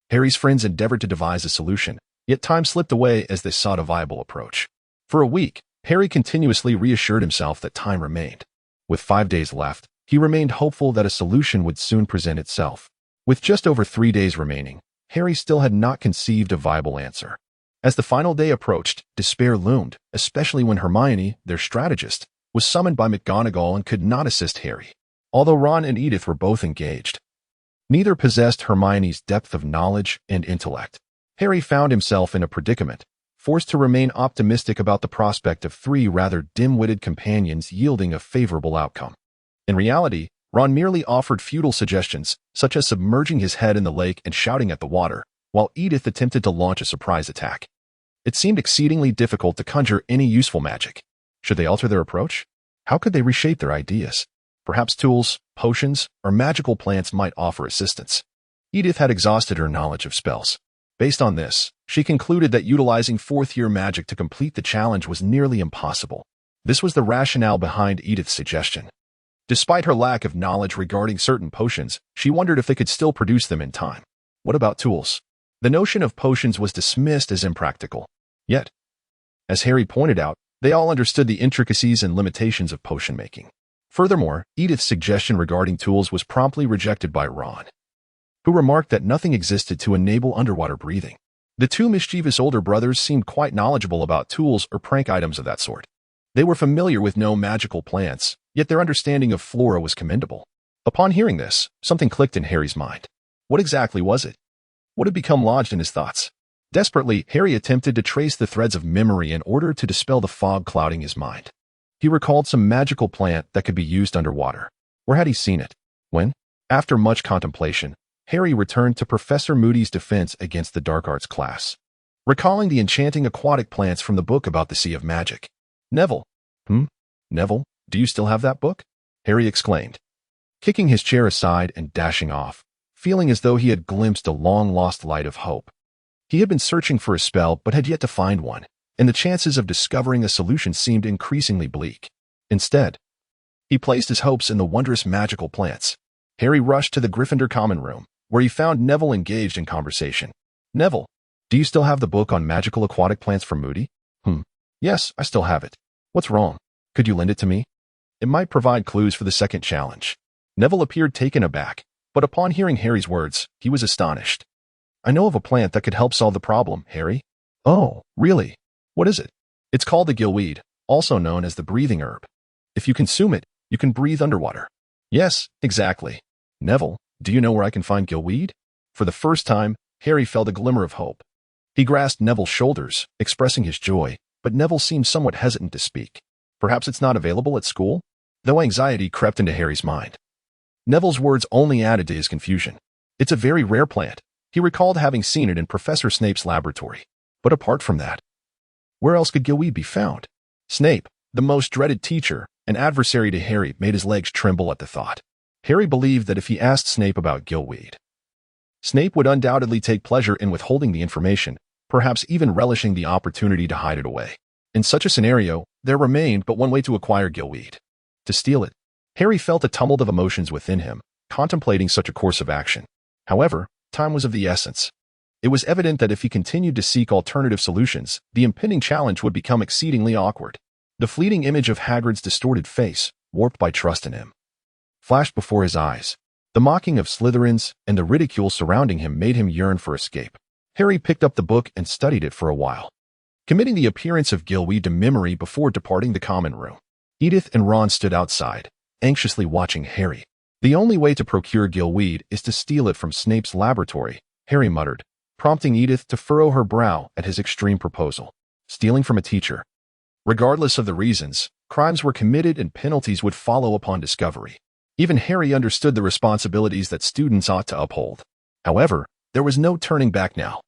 Harry's friends endeavored to devise a solution, yet time slipped away as they sought a viable approach. For a week, Harry continuously reassured himself that time remained. With 5 days left, he remained hopeful that a solution would soon present itself. With just over 3 days remaining, Harry still had not conceived a viable answer. As the final day approached, despair loomed, especially when Hermione, their strategist, was summoned by McGonagall and could not assist Harry. Although Ron and Edith were both engaged, neither possessed Hermione's depth of knowledge and intellect. Harry found himself in a predicament, forced to remain optimistic about the prospect of 3 rather dim-witted companions yielding a favorable outcome. In reality, Ron merely offered futile suggestions, such as submerging his head in the lake and shouting at the water, while Edith attempted to launch a surprise attack. It seemed exceedingly difficult to conjure any useful magic. Should they alter their approach? How could they reshape their ideas? Perhaps tools, potions, or magical plants might offer assistance. Edith had exhausted her knowledge of spells. Based on this, she concluded that utilizing 4th-year magic to complete the challenge was nearly impossible. This was the rationale behind Edith's suggestion. Despite her lack of knowledge regarding certain potions, she wondered if they could still produce them in time. What about tools? The notion of potions was dismissed as impractical. Yet, as Harry pointed out, they all understood the intricacies and limitations of potion making. Furthermore, Edith's suggestion regarding tools was promptly rejected by Ron, who remarked that nothing existed to enable underwater breathing. The 2 mischievous older brothers seemed quite knowledgeable about tools or prank items of that sort. They were familiar with no magical plants, yet their understanding of flora was commendable. Upon hearing this, something clicked in Harry's mind. What exactly was it? What had become lodged in his thoughts? Desperately, Harry attempted to trace the threads of memory in order to dispel the fog clouding his mind. He recalled some magical plant that could be used underwater. Where had he seen it? When? After much contemplation, Harry returned to Professor Moody's defense against the dark arts class, recalling the enchanting aquatic plants from the book about the Sea of Magic. Neville. Neville, do you still have that book? Harry exclaimed, kicking his chair aside and dashing off, feeling as though he had glimpsed a long-lost light of hope. He had been searching for a spell but had yet to find one, and the chances of discovering a solution seemed increasingly bleak. Instead, he placed his hopes in the wondrous magical plants. Harry rushed to the Gryffindor common room, where he found Neville engaged in conversation. Neville, do you still have the book on magical aquatic plants from Moody? Yes, I still have it. What's wrong? Could you lend it to me? It might provide clues for the second challenge. Neville appeared taken aback, but upon hearing Harry's words, he was astonished. I know of a plant that could help solve the problem, Harry. Oh, really? What is it? It's called the gillweed, also known as the breathing herb. If you consume it, you can breathe underwater. Yes, exactly. Neville, do you know where I can find gillweed? For the first time, Harry felt a glimmer of hope. He grasped Neville's shoulders, expressing his joy, but Neville seemed somewhat hesitant to speak. Perhaps it's not available at school? Though anxiety crept into Harry's mind. Neville's words only added to his confusion. It's a very rare plant. He recalled having seen it in Professor Snape's laboratory. But apart from that, where else could gillweed be found? Snape, the most dreaded teacher, an adversary to Harry, made his legs tremble at the thought. Harry believed that if he asked Snape about gillweed, Snape would undoubtedly take pleasure in withholding the information, perhaps even relishing the opportunity to hide it away. In such a scenario, there remained but one way to acquire gillweed: to steal it. Harry felt a tumult of emotions within him, contemplating such a course of action. However, time was of the essence. It was evident that if he continued to seek alternative solutions, the impending challenge would become exceedingly awkward. The fleeting image of Hagrid's distorted face, warped by trust in him, flashed before his eyes. The mocking of Slytherins and the ridicule surrounding him made him yearn for escape. Harry picked up the book and studied it for a while, committing the appearance of gillweed to memory before departing the common room. Edith and Ron stood outside, anxiously watching Harry. The only way to procure gillweed is to steal it from Snape's laboratory, Harry muttered, prompting Edith to furrow her brow at his extreme proposal. Stealing from a teacher. Regardless of the reasons, crimes were committed and penalties would follow upon discovery. Even Harry understood the responsibilities that students ought to uphold. However, there was no turning back now.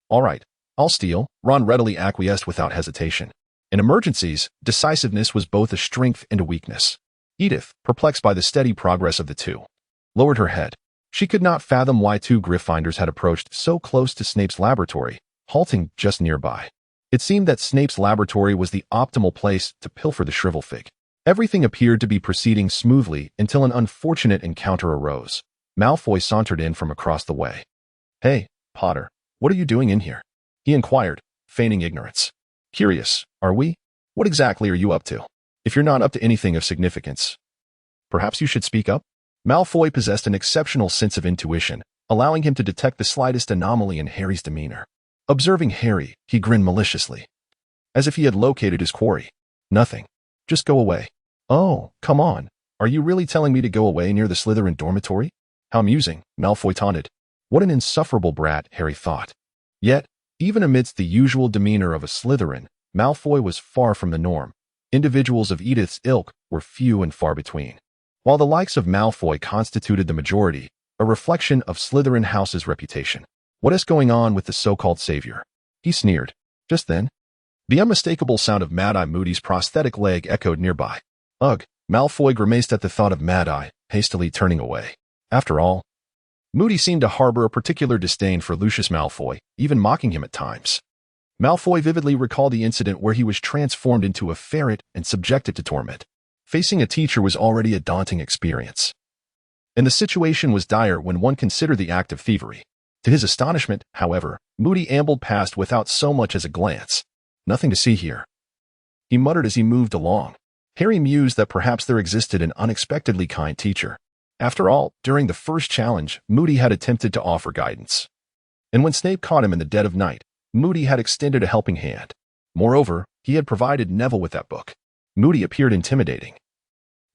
All right, I'll steal, Ron readily acquiesced without hesitation. In emergencies, decisiveness was both a strength and a weakness. Edith, perplexed by the steady progress of the two, lowered her head. She could not fathom why two Gryffindors had approached so close to Snape's laboratory, halting just nearby. It seemed that Snape's laboratory was the optimal place to pilfer the shrivelfig. Everything appeared to be proceeding smoothly until an unfortunate encounter arose. Malfoy sauntered in from across the way. Hey, Potter, what are you doing in here? He inquired, feigning ignorance. Curious, are we? What exactly are you up to? If you're not up to anything of significance, perhaps you should speak up? Malfoy possessed an exceptional sense of intuition, allowing him to detect the slightest anomaly in Harry's demeanor. Observing Harry, he grinned maliciously, as if he had located his quarry. Nothing. Just go away. Oh, come on. Are you really telling me to go away near the Slytherin dormitory? How amusing, Malfoy taunted. What an insufferable brat, Harry thought. Yet, even amidst the usual demeanor of a Slytherin, Malfoy was far from the norm. Individuals of Edith's ilk were few and far between. While the likes of Malfoy constituted the majority, a reflection of Slytherin House's reputation. What is going on with the so-called savior? He sneered. Just then, the unmistakable sound of Mad-Eye Moody's prosthetic leg echoed nearby. Ugh, Malfoy grimaced at the thought of Mad-Eye, hastily turning away. After all, Moody seemed to harbor a particular disdain for Lucius Malfoy, even mocking him at times. Malfoy vividly recalled the incident where he was transformed into a ferret and subjected to torment. Facing a teacher was already a daunting experience, and the situation was dire when one considered the act of thievery. To his astonishment, however, Moody ambled past without so much as a glance. Nothing to see here, he muttered as he moved along. Harry mused that perhaps there existed an unexpectedly kind teacher. After all, during the first challenge, Moody had attempted to offer guidance, and when Snape caught him in the dead of night, Moody had extended a helping hand. Moreover, he had provided Neville with that book. Moody appeared intimidating,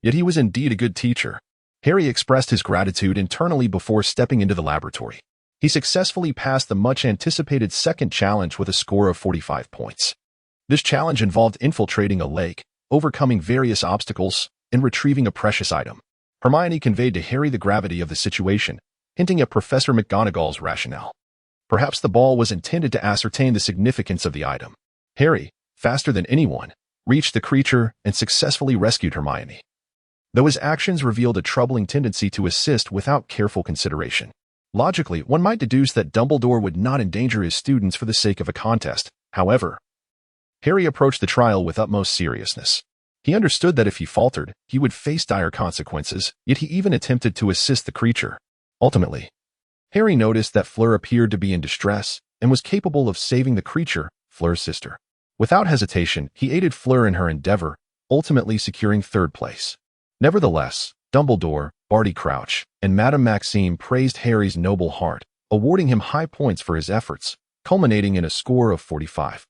yet he was indeed a good teacher. Harry expressed his gratitude internally before stepping into the laboratory. He successfully passed the much-anticipated second challenge with a score of 45 points. This challenge involved infiltrating a lake, overcoming various obstacles, and retrieving a precious item. Hermione conveyed to Harry the gravity of the situation, hinting at Professor McGonagall's rationale. Perhaps the ball was intended to ascertain the significance of the item. Harry, faster than anyone, reached the creature and successfully rescued Hermione, though his actions revealed a troubling tendency to assist without careful consideration. Logically, one might deduce that Dumbledore would not endanger his students for the sake of a contest. However, Harry approached the trial with utmost seriousness. He understood that if he faltered, he would face dire consequences, yet he even attempted to assist the creature. Ultimately, Harry noticed that Fleur appeared to be in distress and was capable of saving the creature, Fleur's sister. Without hesitation, he aided Fleur in her endeavor, ultimately securing third place. Nevertheless, Dumbledore, Barty Crouch, and Madame Maxime praised Harry's noble heart, awarding him high points for his efforts, culminating in a score of 45.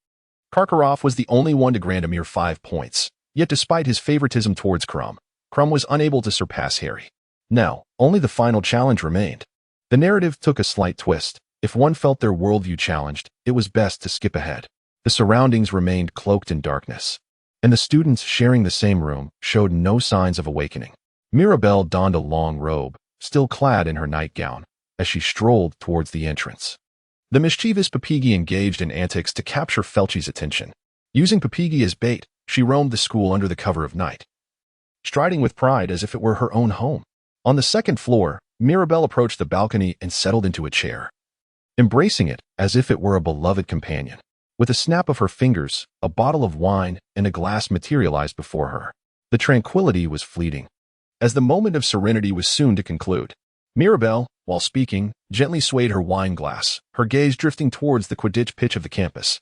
Karkaroff was the only one to grant a mere 5 points, yet despite his favoritism towards Crumb was unable to surpass Harry. Now, only the final challenge remained. The narrative took a slight twist. If one felt their worldview challenged, it was best to skip ahead. The surroundings remained cloaked in darkness, and the students sharing the same room showed no signs of awakening. Mirabelle donned a long robe, still clad in her nightgown, as she strolled towards the entrance. The mischievous Papigi engaged in antics to capture Felchie's attention. Using Papigi as bait, she roamed the school under the cover of night, striding with pride as if it were her own home. On the second floor, Mirabelle approached the balcony and settled into a chair, embracing it as if it were a beloved companion. With a snap of her fingers, a bottle of wine and a glass materialized before her. The tranquility was fleeting, as the moment of serenity was soon to conclude. Mirabelle, while speaking, gently swayed her wine glass, her gaze drifting towards the Quidditch pitch of the campus.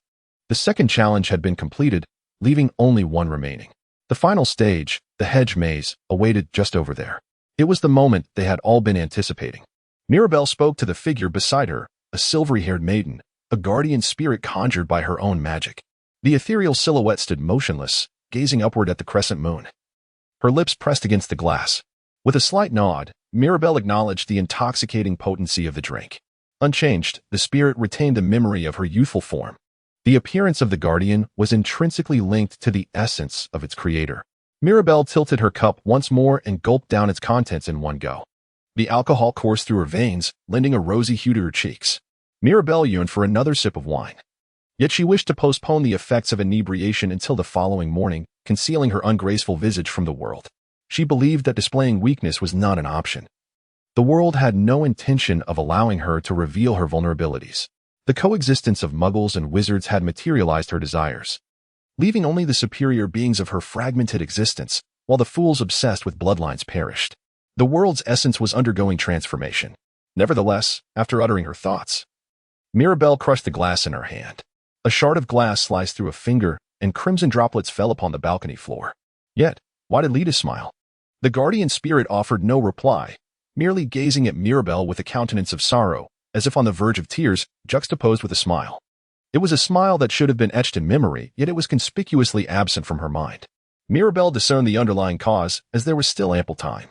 The second challenge had been completed, leaving only one remaining. The final stage, the hedge maze, awaited just over there. It was the moment they had all been anticipating. Mirabelle spoke to the figure beside her, a silvery-haired maiden, a guardian spirit conjured by her own magic. The ethereal silhouette stood motionless, gazing upward at the crescent moon, her lips pressed against the glass. With a slight nod, Mirabelle acknowledged the intoxicating potency of the drink. Unchanged, the spirit retained the memory of her youthful form. The appearance of the guardian was intrinsically linked to the essence of its creator. Mirabelle tilted her cup once more and gulped down its contents in one go. The alcohol coursed through her veins, lending a rosy hue to her cheeks. Mirabelle yearned for another sip of wine. Yet she wished to postpone the effects of inebriation until the following morning, concealing her ungraceful visage from the world. She believed that displaying weakness was not an option. The world had no intention of allowing her to reveal her vulnerabilities. The coexistence of muggles and wizards had materialized her desires, leaving only the superior beings of her fragmented existence, while the fools obsessed with bloodlines perished. The world's essence was undergoing transformation. Nevertheless, after uttering her thoughts, Mirabelle crushed the glass in her hand. A shard of glass sliced through a finger, and crimson droplets fell upon the balcony floor. Yet, why did Lita smile? The guardian spirit offered no reply, merely gazing at Mirabelle with a countenance of sorrow, as if on the verge of tears, juxtaposed with a smile. It was a smile that should have been etched in memory, yet it was conspicuously absent from her mind. Mirabelle discerned the underlying cause, as there was still ample time.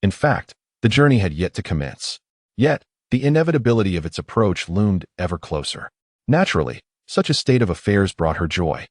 In fact, the journey had yet to commence. Yet, the inevitability of its approach loomed ever closer. Naturally, such a state of affairs brought her joy,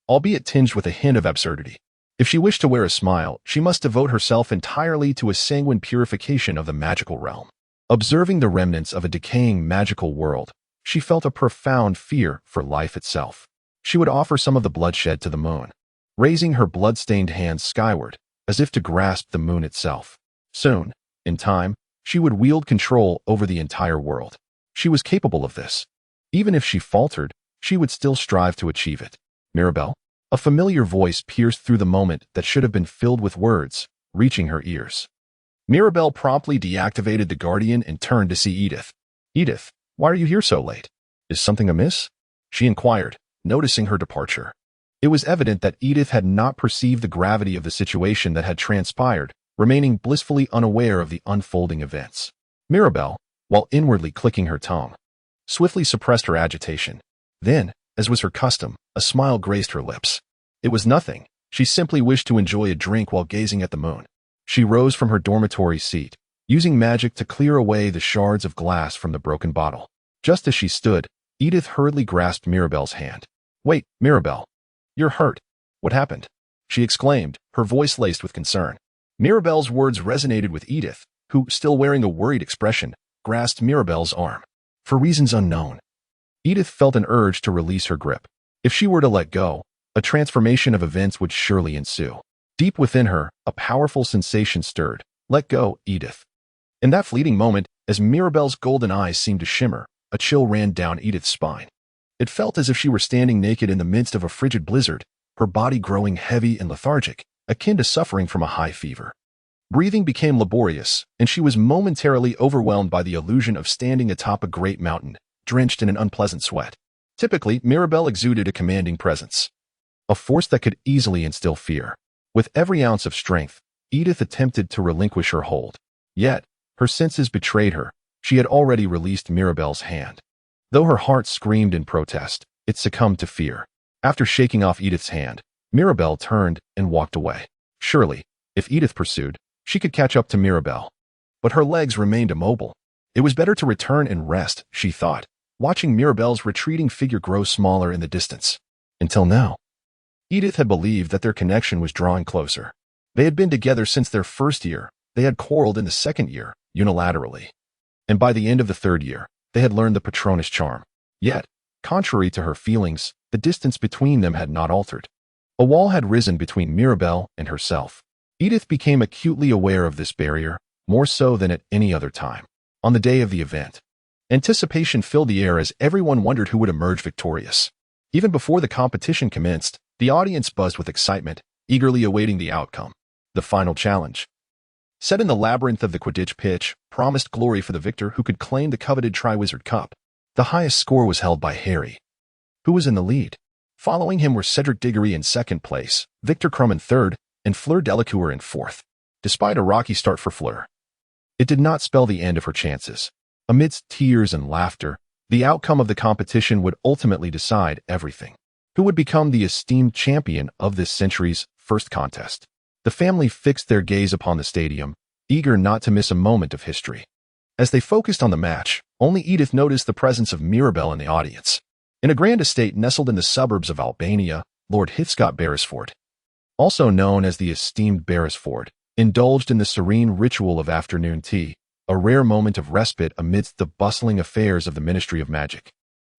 albeit tinged with a hint of absurdity. If she wished to wear a smile, she must devote herself entirely to a sanguine purification of the magical realm. Observing the remnants of a decaying magical world, she felt a profound fear for life itself. She would offer some of the bloodshed to the moon, raising her blood-stained hands skyward, as if to grasp the moon itself. Soon, in time, she would wield control over the entire world. She was capable of this. Even if she faltered, she would still strive to achieve it. Mirabelle? A familiar voice pierced through the moment that should have been filled with words, reaching her ears. Mirabelle promptly deactivated the guardian and turned to see Edith. Edith, why are you here so late? Is something amiss? She inquired, noticing her departure. It was evident that Edith had not perceived the gravity of the situation that had transpired, remaining blissfully unaware of the unfolding events. Mirabelle, while inwardly clicking her tongue, swiftly suppressed her agitation. Then, as was her custom, a smile graced her lips. It was nothing. She simply wished to enjoy a drink while gazing at the moon. She rose from her dormitory seat, using magic to clear away the shards of glass from the broken bottle. Just as she stood, Edith hurriedly grasped Mirabelle's hand. "Wait, Mirabelle. You're hurt. What happened?" she exclaimed, her voice laced with concern. Mirabelle's words resonated with Edith, who, still wearing a worried expression, grasped Mirabelle's arm. For reasons unknown, Edith felt an urge to release her grip. If she were to let go, a transformation of events would surely ensue. Deep within her, a powerful sensation stirred. "Let go, Edith." In that fleeting moment, as Mirabelle's golden eyes seemed to shimmer, a chill ran down Edith's spine. It felt as if she were standing naked in the midst of a frigid blizzard, her body growing heavy and lethargic, akin to suffering from a high fever. Breathing became laborious, and she was momentarily overwhelmed by the illusion of standing atop a great mountain, drenched in an unpleasant sweat. Typically, Mirabelle exuded a commanding presence, a force that could easily instill fear. With every ounce of strength, Edith attempted to relinquish her hold. Yet, her senses betrayed her. She had already released Mirabelle's hand. Though her heart screamed in protest, it succumbed to fear. After shaking off Edith's hand, Mirabelle turned and walked away. Surely, if Edith pursued, she could catch up to Mirabelle. But her legs remained immobile. It was better to return and rest, she thought, watching Mirabelle's retreating figure grow smaller in the distance. Until now, Edith had believed that their connection was drawing closer. They had been together since their first year. They had quarreled in the second year, unilaterally. And by the end of the third year, they had learned the Patronus charm. Yet, contrary to her feelings, the distance between them had not altered. A wall had risen between Mirabelle and herself. Edith became acutely aware of this barrier, more so than at any other time. On the day of the event, anticipation filled the air as everyone wondered who would emerge victorious. Even before the competition commenced, the audience buzzed with excitement, eagerly awaiting the outcome. The final challenge, set in the labyrinth of the Quidditch pitch, promised glory for the victor who could claim the coveted Triwizard Cup. The highest score was held by Harry, who was in the lead. Following him were Cedric Diggory in second place, Victor Crumb in third, and Fleur Delacour in fourth. Despite a rocky start for Fleur, it did not spell the end of her chances. Amidst tears and laughter, the outcome of the competition would ultimately decide everything. Who would become the esteemed champion of this century's first contest? The family fixed their gaze upon the stadium, eager not to miss a moment of history. As they focused on the match, only Edith noticed the presence of Mirabelle in the audience. In a grand estate nestled in the suburbs of Albania, Lord Hithscott Beresford, also known as the esteemed Beresford, indulged in the serene ritual of afternoon tea, a rare moment of respite amidst the bustling affairs of the Ministry of Magic,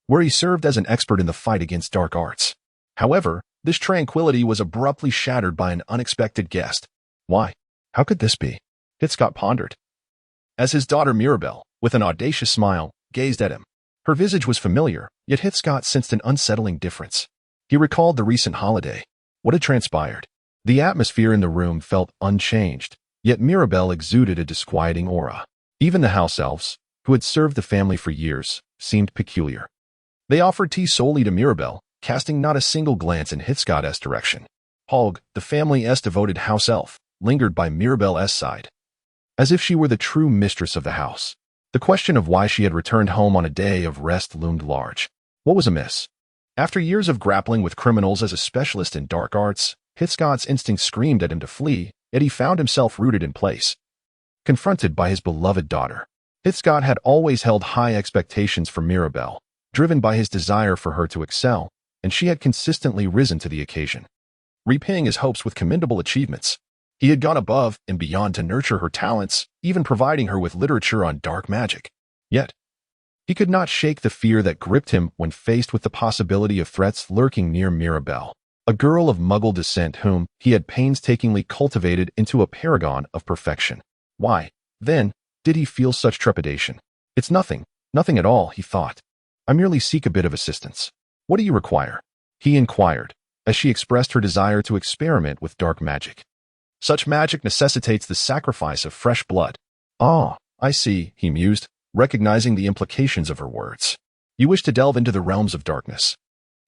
where he served as an expert in the fight against dark arts. However, this tranquility was abruptly shattered by an unexpected guest. Why? How could this be? Hithscott pondered, as his daughter Mirabelle, with an audacious smile, gazed at him. Her visage was familiar, yet Hithscott sensed an unsettling difference. He recalled the recent holiday. What had transpired? The atmosphere in the room felt unchanged, yet Mirabelle exuded a disquieting aura. Even the house elves, who had served the family for years, seemed peculiar. They offered tea solely to Mirabelle, casting not a single glance in Hithscott's direction. Hogg, the family's devoted house elf, lingered by Mirabelle's side, as if she were the true mistress of the house. The question of why she had returned home on a day of rest loomed large. What was amiss? After years of grappling with criminals as a specialist in dark arts, Hithscott's instinct screamed at him to flee, yet he found himself rooted in place, confronted by his beloved daughter. Hithscott had always held high expectations for Mirabelle, driven by his desire for her to excel, and she had consistently risen to the occasion, repaying his hopes with commendable achievements. He had gone above and beyond to nurture her talents, even providing her with literature on dark magic. Yet, he could not shake the fear that gripped him when faced with the possibility of threats lurking near Mirabelle, a girl of Muggle descent whom he had painstakingly cultivated into a paragon of perfection. Why, then, did he feel such trepidation? It's nothing at all, he thought. I merely seek a bit of assistance. What do you require? He inquired, as she expressed her desire to experiment with dark magic. Such magic necessitates the sacrifice of fresh blood. Ah, I see, he mused, recognizing the implications of her words. You wish to delve into the realms of darkness.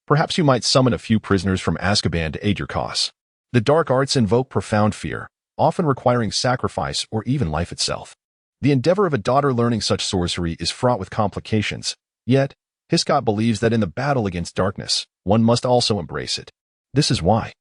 Perhaps you might summon a few prisoners from Azkaban to aid your cause. The dark arts invoke profound fear, often requiring sacrifice or even life itself. The endeavor of a daughter learning such sorcery is fraught with complications, yet, Hithscott believes that in the battle against darkness, one must also embrace it. This is why,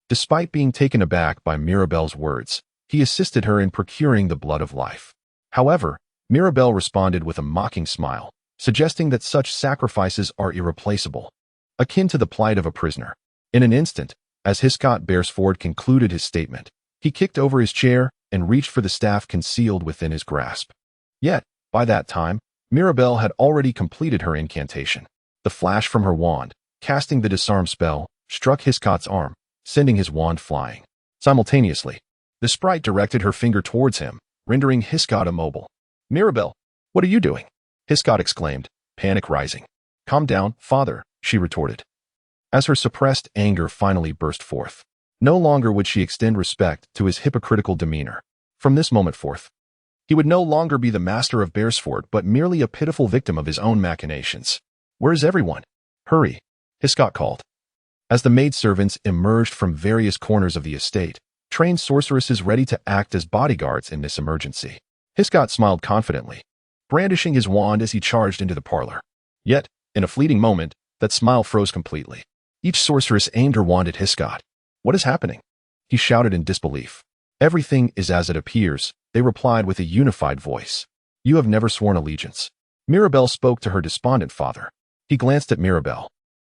despite being taken aback by Mirabelle's words, he assisted her in procuring the blood of life. However, Mirabelle responded with a mocking smile, suggesting that such sacrifices are irreplaceable, akin to the plight of a prisoner. In an instant, as Hiscott Beresford concluded his statement, he kicked over his chair and reached for the staff concealed within his grasp. Yet, by that time, Mirabelle had already completed her incantation. The flash from her wand, casting the disarm spell, struck Hiscott's arm, sending his wand flying. Simultaneously, the sprite directed her finger towards him, rendering Hiscott immobile. "Mirabelle, what are you doing?" Hiscott exclaimed, panic rising. "Calm down, father," she retorted, as her suppressed anger finally burst forth. No longer would she extend respect to his hypocritical demeanor. From this moment forth, he would no longer be the master of Beresford, but merely a pitiful victim of his own machinations. "Where is everyone? Hurry," Hiscott called. As the maidservants emerged from various corners of the estate, trained sorceresses ready to act as bodyguards in this emergency, Hiscott smiled confidently, brandishing his wand as he charged into the parlor. Yet, in a fleeting moment, that smile froze completely. Each sorceress aimed her wand at Hiscott. "What is happening?" he shouted in disbelief. "Everything is as it appears," they replied with a unified voice. "You have never sworn allegiance." Mirabelle spoke to her despondent father. He glanced at Mirabelle,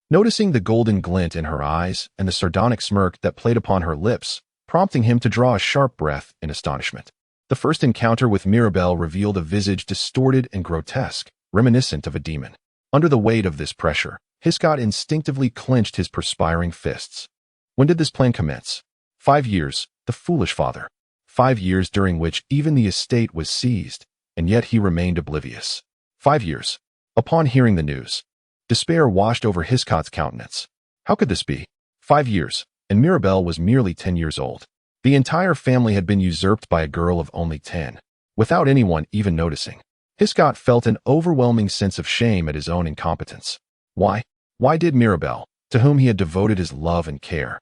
noticing the golden glint in her eyes and the sardonic smirk that played upon her lips, prompting him to draw a sharp breath in astonishment. The first encounter with Mirabelle revealed a visage distorted and grotesque, reminiscent of a demon. Under the weight of this pressure, Hiscott instinctively clenched his perspiring fists. When did this plan commence? 5 years, the foolish father. 5 years during which even the estate was seized, and yet he remained oblivious. 5 years. Upon hearing the news, despair washed over Hiscott's countenance. How could this be? 5 years, and Mirabelle was merely 10 years old. The entire family had been usurped by a girl of only 10, without anyone even noticing. Hiscott felt an overwhelming sense of shame at his own incompetence. Why? Why did Mirabelle, to whom he had devoted his love and care,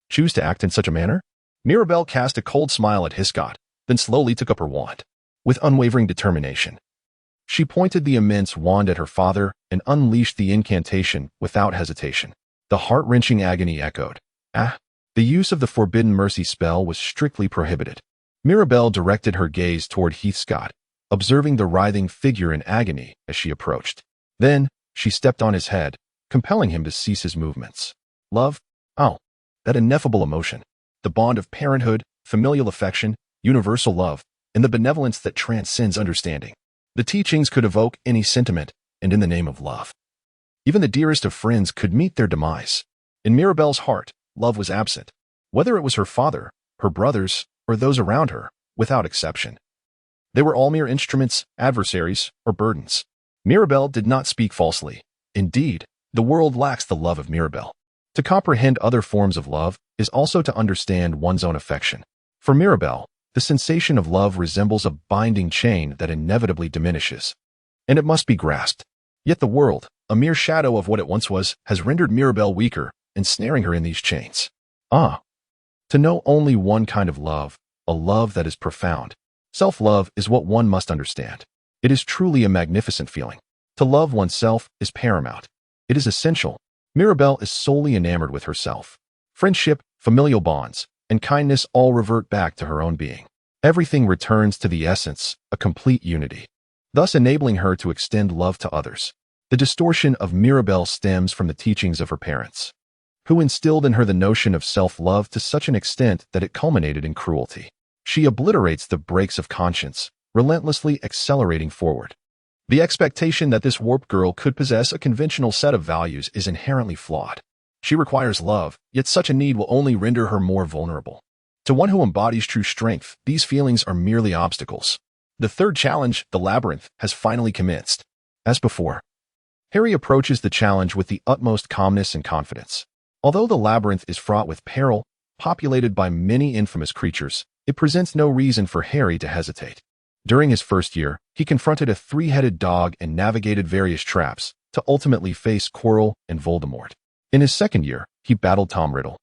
choose to act in such a manner? Mirabelle cast a cold smile at Hiscott, then slowly took up her wand. With unwavering determination, she pointed the immense wand at her father and unleashed the incantation without hesitation. The heart-wrenching agony echoed. "Ah!" The use of the forbidden mercy spell was strictly prohibited. Mirabelle directed her gaze toward Hiscott, observing the writhing figure in agony as she approached. Then, she stepped on his head, compelling him to cease his movements. Love? Oh, that ineffable emotion. The bond of parenthood, familial affection, universal love, and the benevolence that transcends understanding. The teachings could evoke any sentiment, and in the name of love, even the dearest of friends could meet their demise. In Mirabelle's heart, love was absent, whether it was her father, her brothers, or those around her, without exception. They were all mere instruments, adversaries, or burdens. Mirabelle did not speak falsely. Indeed, the world lacks the love of Mirabelle. To comprehend other forms of love is also to understand one's own affection. For Mirabelle, the sensation of love resembles a binding chain that inevitably diminishes, and it must be grasped. Yet the world, a mere shadow of what it once was, has rendered Mirabelle weaker, ensnaring her in these chains. Ah, to know only one kind of love, a love that is profound. Self-love is what one must understand. It is truly a magnificent feeling. To love oneself is paramount. It is essential. Mirabelle is solely enamored with herself. Friendship, familial bonds, and kindness all revert back to her own being. Everything returns to the essence, a complete unity, thus enabling her to extend love to others. The distortion of Mirabelle stems from the teachings of her parents, who instilled in her the notion of self-love to such an extent that it culminated in cruelty. She obliterates the brakes of conscience, relentlessly accelerating forward. The expectation that this warped girl could possess a conventional set of values is inherently flawed. She requires love, yet such a need will only render her more vulnerable. To one who embodies true strength, these feelings are merely obstacles. The third challenge, the labyrinth, has finally commenced. As before, Harry approaches the challenge with the utmost calmness and confidence. Although the labyrinth is fraught with peril, populated by many infamous creatures, it presents no reason for Harry to hesitate. During his first year, he confronted a three-headed dog and navigated various traps to ultimately face Quirrell and Voldemort. In his second year, he battled Tom Riddle.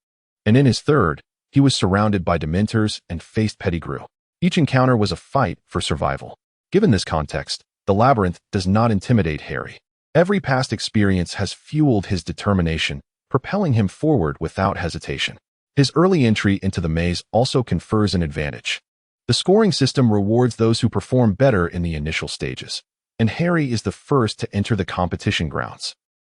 And in his third, he was surrounded by Dementors and faced Pettigrew. Each encounter was a fight for survival. Given this context, the labyrinth does not intimidate Harry. Every past experience has fueled his determination, propelling him forward without hesitation. His early entry into the maze also confers an advantage. The scoring system rewards those who perform better in the initial stages, and Harry is the first to enter the competition grounds.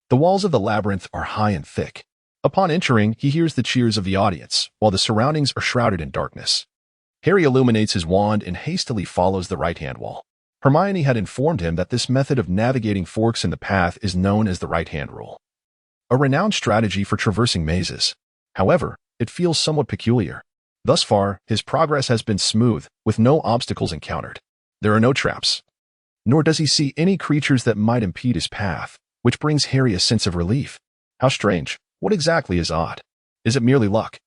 The walls of the labyrinth are high and thick. Upon entering, he hears the cheers of the audience, while the surroundings are shrouded in darkness. Harry illuminates his wand and hastily follows the right-hand wall. Hermione had informed him that this method of navigating forks in the path is known as the right-hand rule, a renowned strategy for traversing mazes. However, it feels somewhat peculiar. Thus far, his progress has been smooth, with no obstacles encountered. There are no traps. Nor does he see any creatures that might impede his path, which brings Harry a sense of relief. How strange. What exactly is odd? Is it merely luck?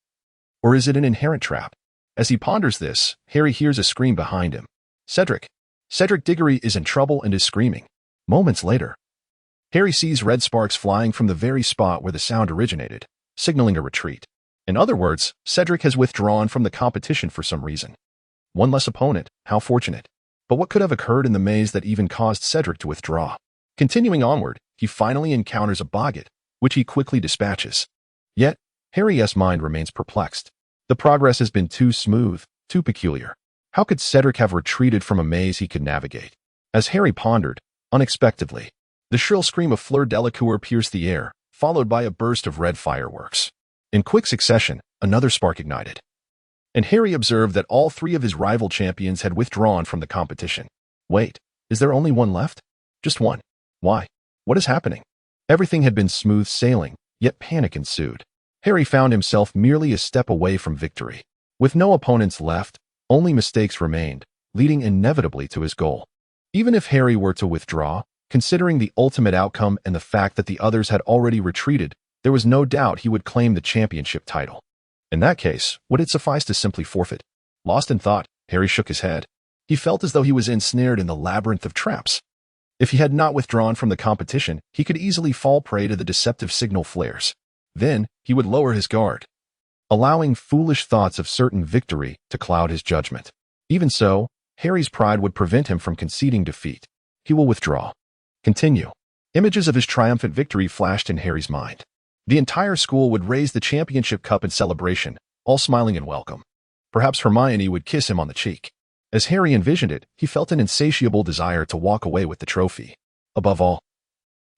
Or is it an inherent trap? As he ponders this, Harry hears a scream behind him. Cedric. Cedric Diggory is in trouble and is screaming. Moments later, Harry sees red sparks flying from the very spot where the sound originated, signaling a retreat. In other words, Cedric has withdrawn from the competition for some reason. One less opponent, how fortunate. But what could have occurred in the maze that even caused Cedric to withdraw? Continuing onward, he finally encounters a boggart, which he quickly dispatches. Yet, Harry's mind remains perplexed. The progress has been too smooth, too peculiar. How could Cedric have retreated from a maze he could navigate? As Harry pondered, unexpectedly, the shrill scream of Fleur Delacour pierced the air, followed by a burst of red fireworks. In quick succession, another spark ignited, and Harry observed that all three of his rival champions had withdrawn from the competition. Wait, is there only one left? Just one. Why? What is happening? Everything had been smooth sailing, yet panic ensued. Harry found himself merely a step away from victory. With no opponents left, only mistakes remained, leading inevitably to his goal. Even if Harry were to withdraw, considering the ultimate outcome and the fact that the others had already retreated, there was no doubt he would claim the championship title. In that case, would it suffice to simply forfeit? Lost in thought, Harry shook his head. He felt as though he was ensnared in the labyrinth of traps. If he had not withdrawn from the competition, he could easily fall prey to the deceptive signal flares. Then, he would lower his guard, allowing foolish thoughts of certain victory to cloud his judgment. Even so, Harry's pride would prevent him from conceding defeat. He will withdraw. Continue. Images of his triumphant victory flashed in Harry's mind. The entire school would raise the championship cup in celebration, all smiling in welcome. Perhaps Hermione would kiss him on the cheek. As Harry envisioned it, he felt an insatiable desire to walk away with the trophy. Above all,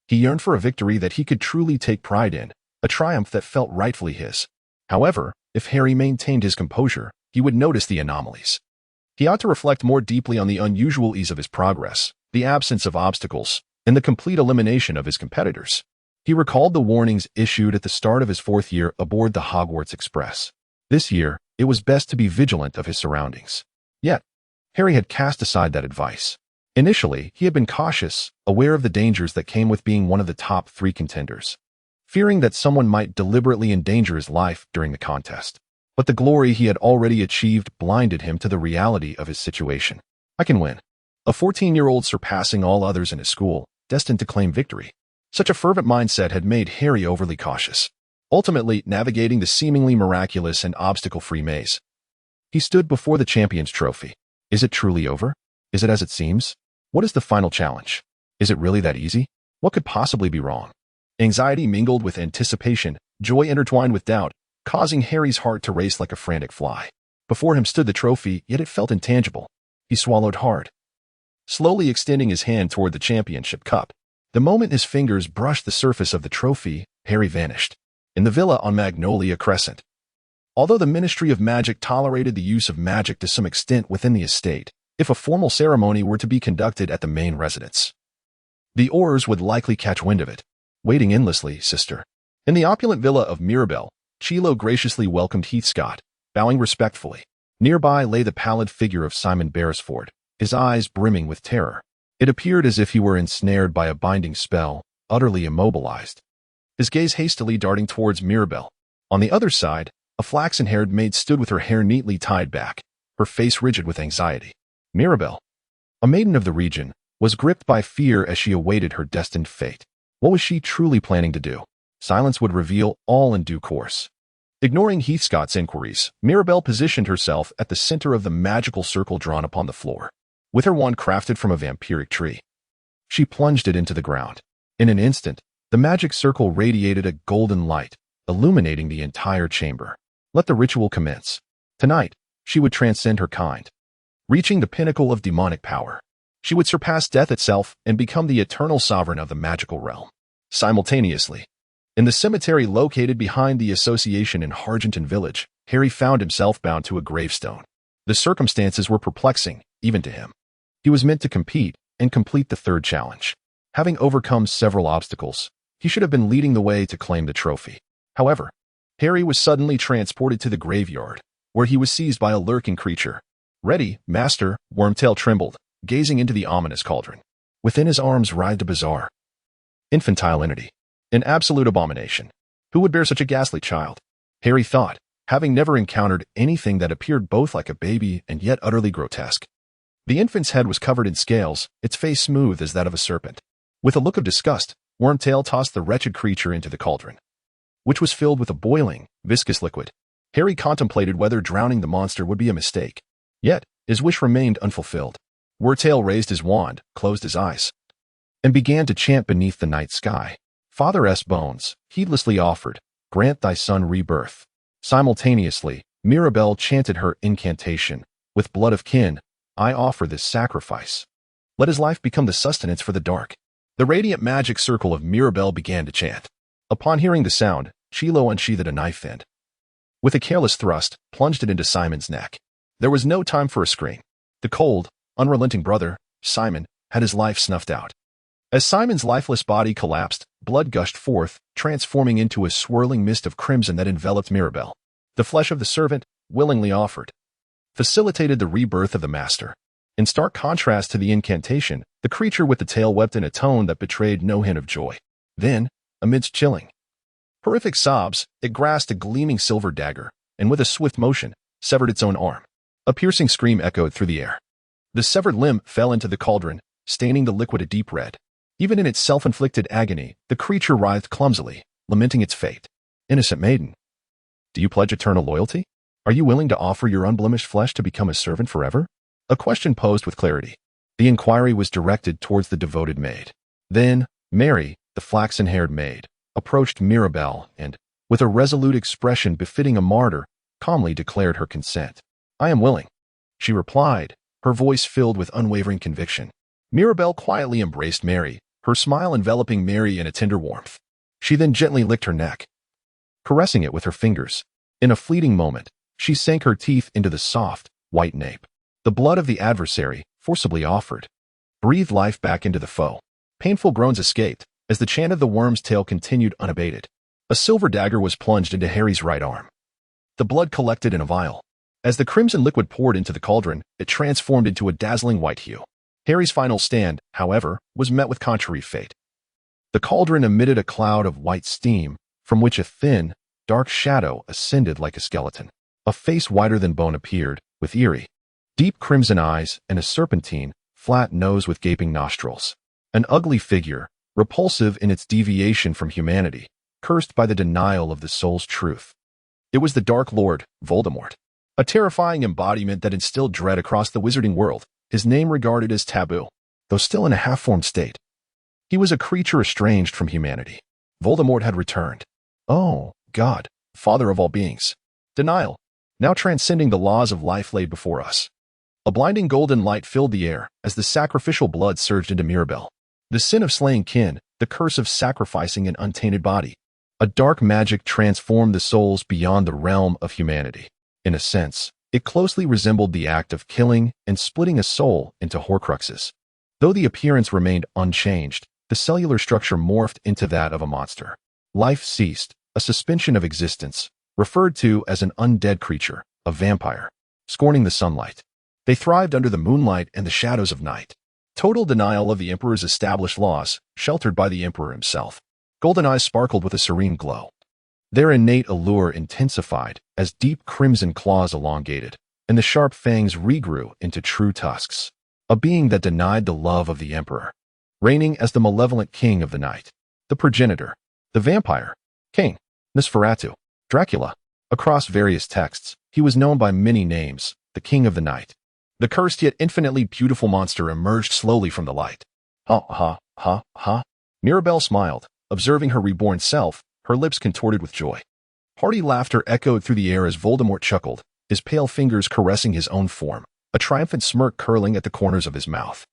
he yearned for a victory that he could truly take pride in, a triumph that felt rightfully his. However, if Harry maintained his composure, he would notice the anomalies. He ought to reflect more deeply on the unusual ease of his progress, the absence of obstacles, and the complete elimination of his competitors. He recalled the warnings issued at the start of his 4th year aboard the Hogwarts Express. This year, it was best to be vigilant of his surroundings. Yet, Harry had cast aside that advice. Initially, he had been cautious, aware of the dangers that came with being one of the top 3 contenders, fearing that someone might deliberately endanger his life during the contest. But the glory he had already achieved blinded him to the reality of his situation. I can win. A 14-year-old surpassing all others in his school, destined to claim victory. Such a fervent mindset had made Harry overly cautious, ultimately navigating the seemingly miraculous and obstacle-free maze. He stood before the champion's trophy. Is it truly over? Is it as it seems? What is the final challenge? Is it really that easy? What could possibly be wrong? Anxiety mingled with anticipation, joy intertwined with doubt, causing Harry's heart to race like a frantic fly. Before him stood the trophy, yet it felt intangible. He swallowed hard, slowly extending his hand toward the championship cup. The moment his fingers brushed the surface of the trophy, Harry vanished. In the villa on Magnolia Crescent. Although the Ministry of Magic tolerated the use of magic to some extent within the estate, if a formal ceremony were to be conducted at the main residence, the Aurors would likely catch wind of it. Waiting endlessly, sister. In the opulent villa of Mirabelle, Chilo graciously welcomed Heathscott, bowing respectfully. Nearby lay the pallid figure of Simon Beresford, his eyes brimming with terror. It appeared as if he were ensnared by a binding spell, utterly immobilized, his gaze hastily darting towards Mirabelle. On the other side, a flaxen-haired maid stood with her hair neatly tied back, her face rigid with anxiety. Mirabelle, a maiden of the region, was gripped by fear as she awaited her destined fate. What was she truly planning to do? Silence would reveal all in due course. Ignoring Heathscott's inquiries, Mirabelle positioned herself at the center of the magical circle drawn upon the floor. With her wand crafted from a vampiric tree, she plunged it into the ground. In an instant, the magic circle radiated a golden light, illuminating the entire chamber. Let the ritual commence. Tonight, she would transcend her kind. reaching the pinnacle of demonic power. She would surpass death itself and become the eternal sovereign of the magical realm. Simultaneously, in the cemetery located behind the association in Hargenton Village, Harry found himself bound to a gravestone. The circumstances were perplexing, even to him. He was meant to compete and complete the third challenge. Having overcome several obstacles, he should have been leading the way to claim the trophy. However, Harry was suddenly transported to the graveyard, where he was seized by a lurking creature. "Ready, master," Wormtail trembled, gazing into the ominous cauldron. Within his arms writhed a bizarre, infantile entity, an absolute abomination. Who would bear such a ghastly child? Harry thought, having never encountered anything that appeared both like a baby and yet utterly grotesque. The infant's head was covered in scales, its face smooth as that of a serpent. With a look of disgust, Wormtail tossed the wretched creature into the cauldron, which was filled with a boiling, viscous liquid. Harry contemplated whether drowning the monster would be a mistake. Yet, his wish remained unfulfilled. Wormtail raised his wand, closed his eyes, and began to chant beneath the night sky. "Father S. Bones, heedlessly offered, grant thy son rebirth." Simultaneously, Mirabelle chanted her incantation. "With blood of kin, I offer this sacrifice. Let his life become the sustenance for the dark." The radiant magic circle of Mirabelle began to chant. Upon hearing the sound, Chilo unsheathed a knife and, with a careless thrust, plunged it into Simon's neck. There was no time for a scream. The cold, unrelenting brother, Simon, had his life snuffed out. As Simon's lifeless body collapsed, blood gushed forth, transforming into a swirling mist of crimson that enveloped Mirabelle. The flesh of the servant, willingly offered, facilitated the rebirth of the master. In stark contrast to the incantation, the creature with the tail wept in a tone that betrayed no hint of joy. Then, amidst chilling, horrific sobs, it grasped a gleaming silver dagger, and with a swift motion, severed its own arm. A piercing scream echoed through the air. The severed limb fell into the cauldron, staining the liquid a deep red. Even in its self-inflicted agony, the creature writhed clumsily, lamenting its fate. "Innocent maiden, do you pledge eternal loyalty? Are you willing to offer your unblemished flesh to become a servant forever?" A question posed with clarity. The inquiry was directed towards the devoted maid. Then, Mary, the flaxen-haired maid, approached Mirabelle and, with a resolute expression befitting a martyr, calmly declared her consent. "I am willing," she replied, her voice filled with unwavering conviction. Mirabelle quietly embraced Mary, her smile enveloping Mary in a tender warmth. She then gently licked her neck, caressing it with her fingers. In a fleeting moment, she sank her teeth into the soft, white nape. The blood of the adversary, forcibly offered, breathed life back into the foe. Painful groans escaped, as the chant of the worm's tail continued unabated. A silver dagger was plunged into Harry's right arm. The blood collected in a vial. As the crimson liquid poured into the cauldron, it transformed into a dazzling white hue. Harry's final stand, however, was met with contrary fate. The cauldron emitted a cloud of white steam, from which a thin, dark shadow ascended like a skeleton. A face whiter than bone appeared, with eerie, deep crimson eyes and a serpentine, flat nose with gaping nostrils. An ugly figure, repulsive in its deviation from humanity, cursed by the denial of the soul's truth. It was the Dark Lord, Voldemort, a terrifying embodiment that instilled dread across the wizarding world, his name regarded as taboo, though still in a half-formed state. He was a creature estranged from humanity. Voldemort had returned. Oh, God, Father of all beings. Denial, now transcending the laws of life laid before us. A blinding golden light filled the air as the sacrificial blood surged into Mirabelle. The sin of slaying kin, the curse of sacrificing an untainted body. A dark magic transformed the souls beyond the realm of humanity. In a sense, it closely resembled the act of killing and splitting a soul into horcruxes. Though the appearance remained unchanged, the cellular structure morphed into that of a monster. Life ceased, a suspension of existence, referred to as an undead creature, a vampire, scorning the sunlight. They thrived under the moonlight and the shadows of night. Total denial of the Emperor's established laws, sheltered by the Emperor himself. Golden eyes sparkled with a serene glow. Their innate allure intensified as deep crimson claws elongated, and the sharp fangs regrew into true tusks. A being that denied the love of the Emperor, reigning as the malevolent king of the night. The progenitor, the vampire, King, Nosferatu, Dracula. Across various texts, he was known by many names, the King of the Night. The cursed yet infinitely beautiful monster emerged slowly from the light. Ha ha ha ha. Mirabelle smiled, observing her reborn self, her lips contorted with joy. Hearty laughter echoed through the air as Voldemort chuckled, his pale fingers caressing his own form. a triumphant smirk curling at the corners of his mouth.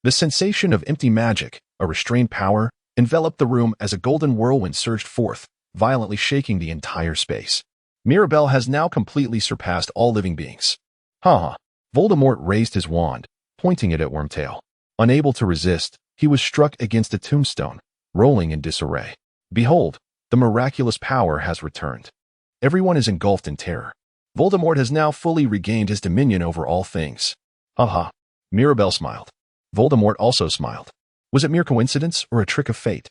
The sensation of empty magic, a restrained power, enveloped the room as a golden whirlwind surged forth, violently shaking the entire space. Mirabelle has now completely surpassed all living beings. Ha! Voldemort raised his wand, pointing it at Wormtail. Unable to resist, he was struck against a tombstone, rolling in disarray. Behold, the miraculous power has returned. Everyone is engulfed in terror. Voldemort has now fully regained his dominion over all things. Ha! Mirabelle smiled. Voldemort also smiled. Was it mere coincidence or a trick of fate?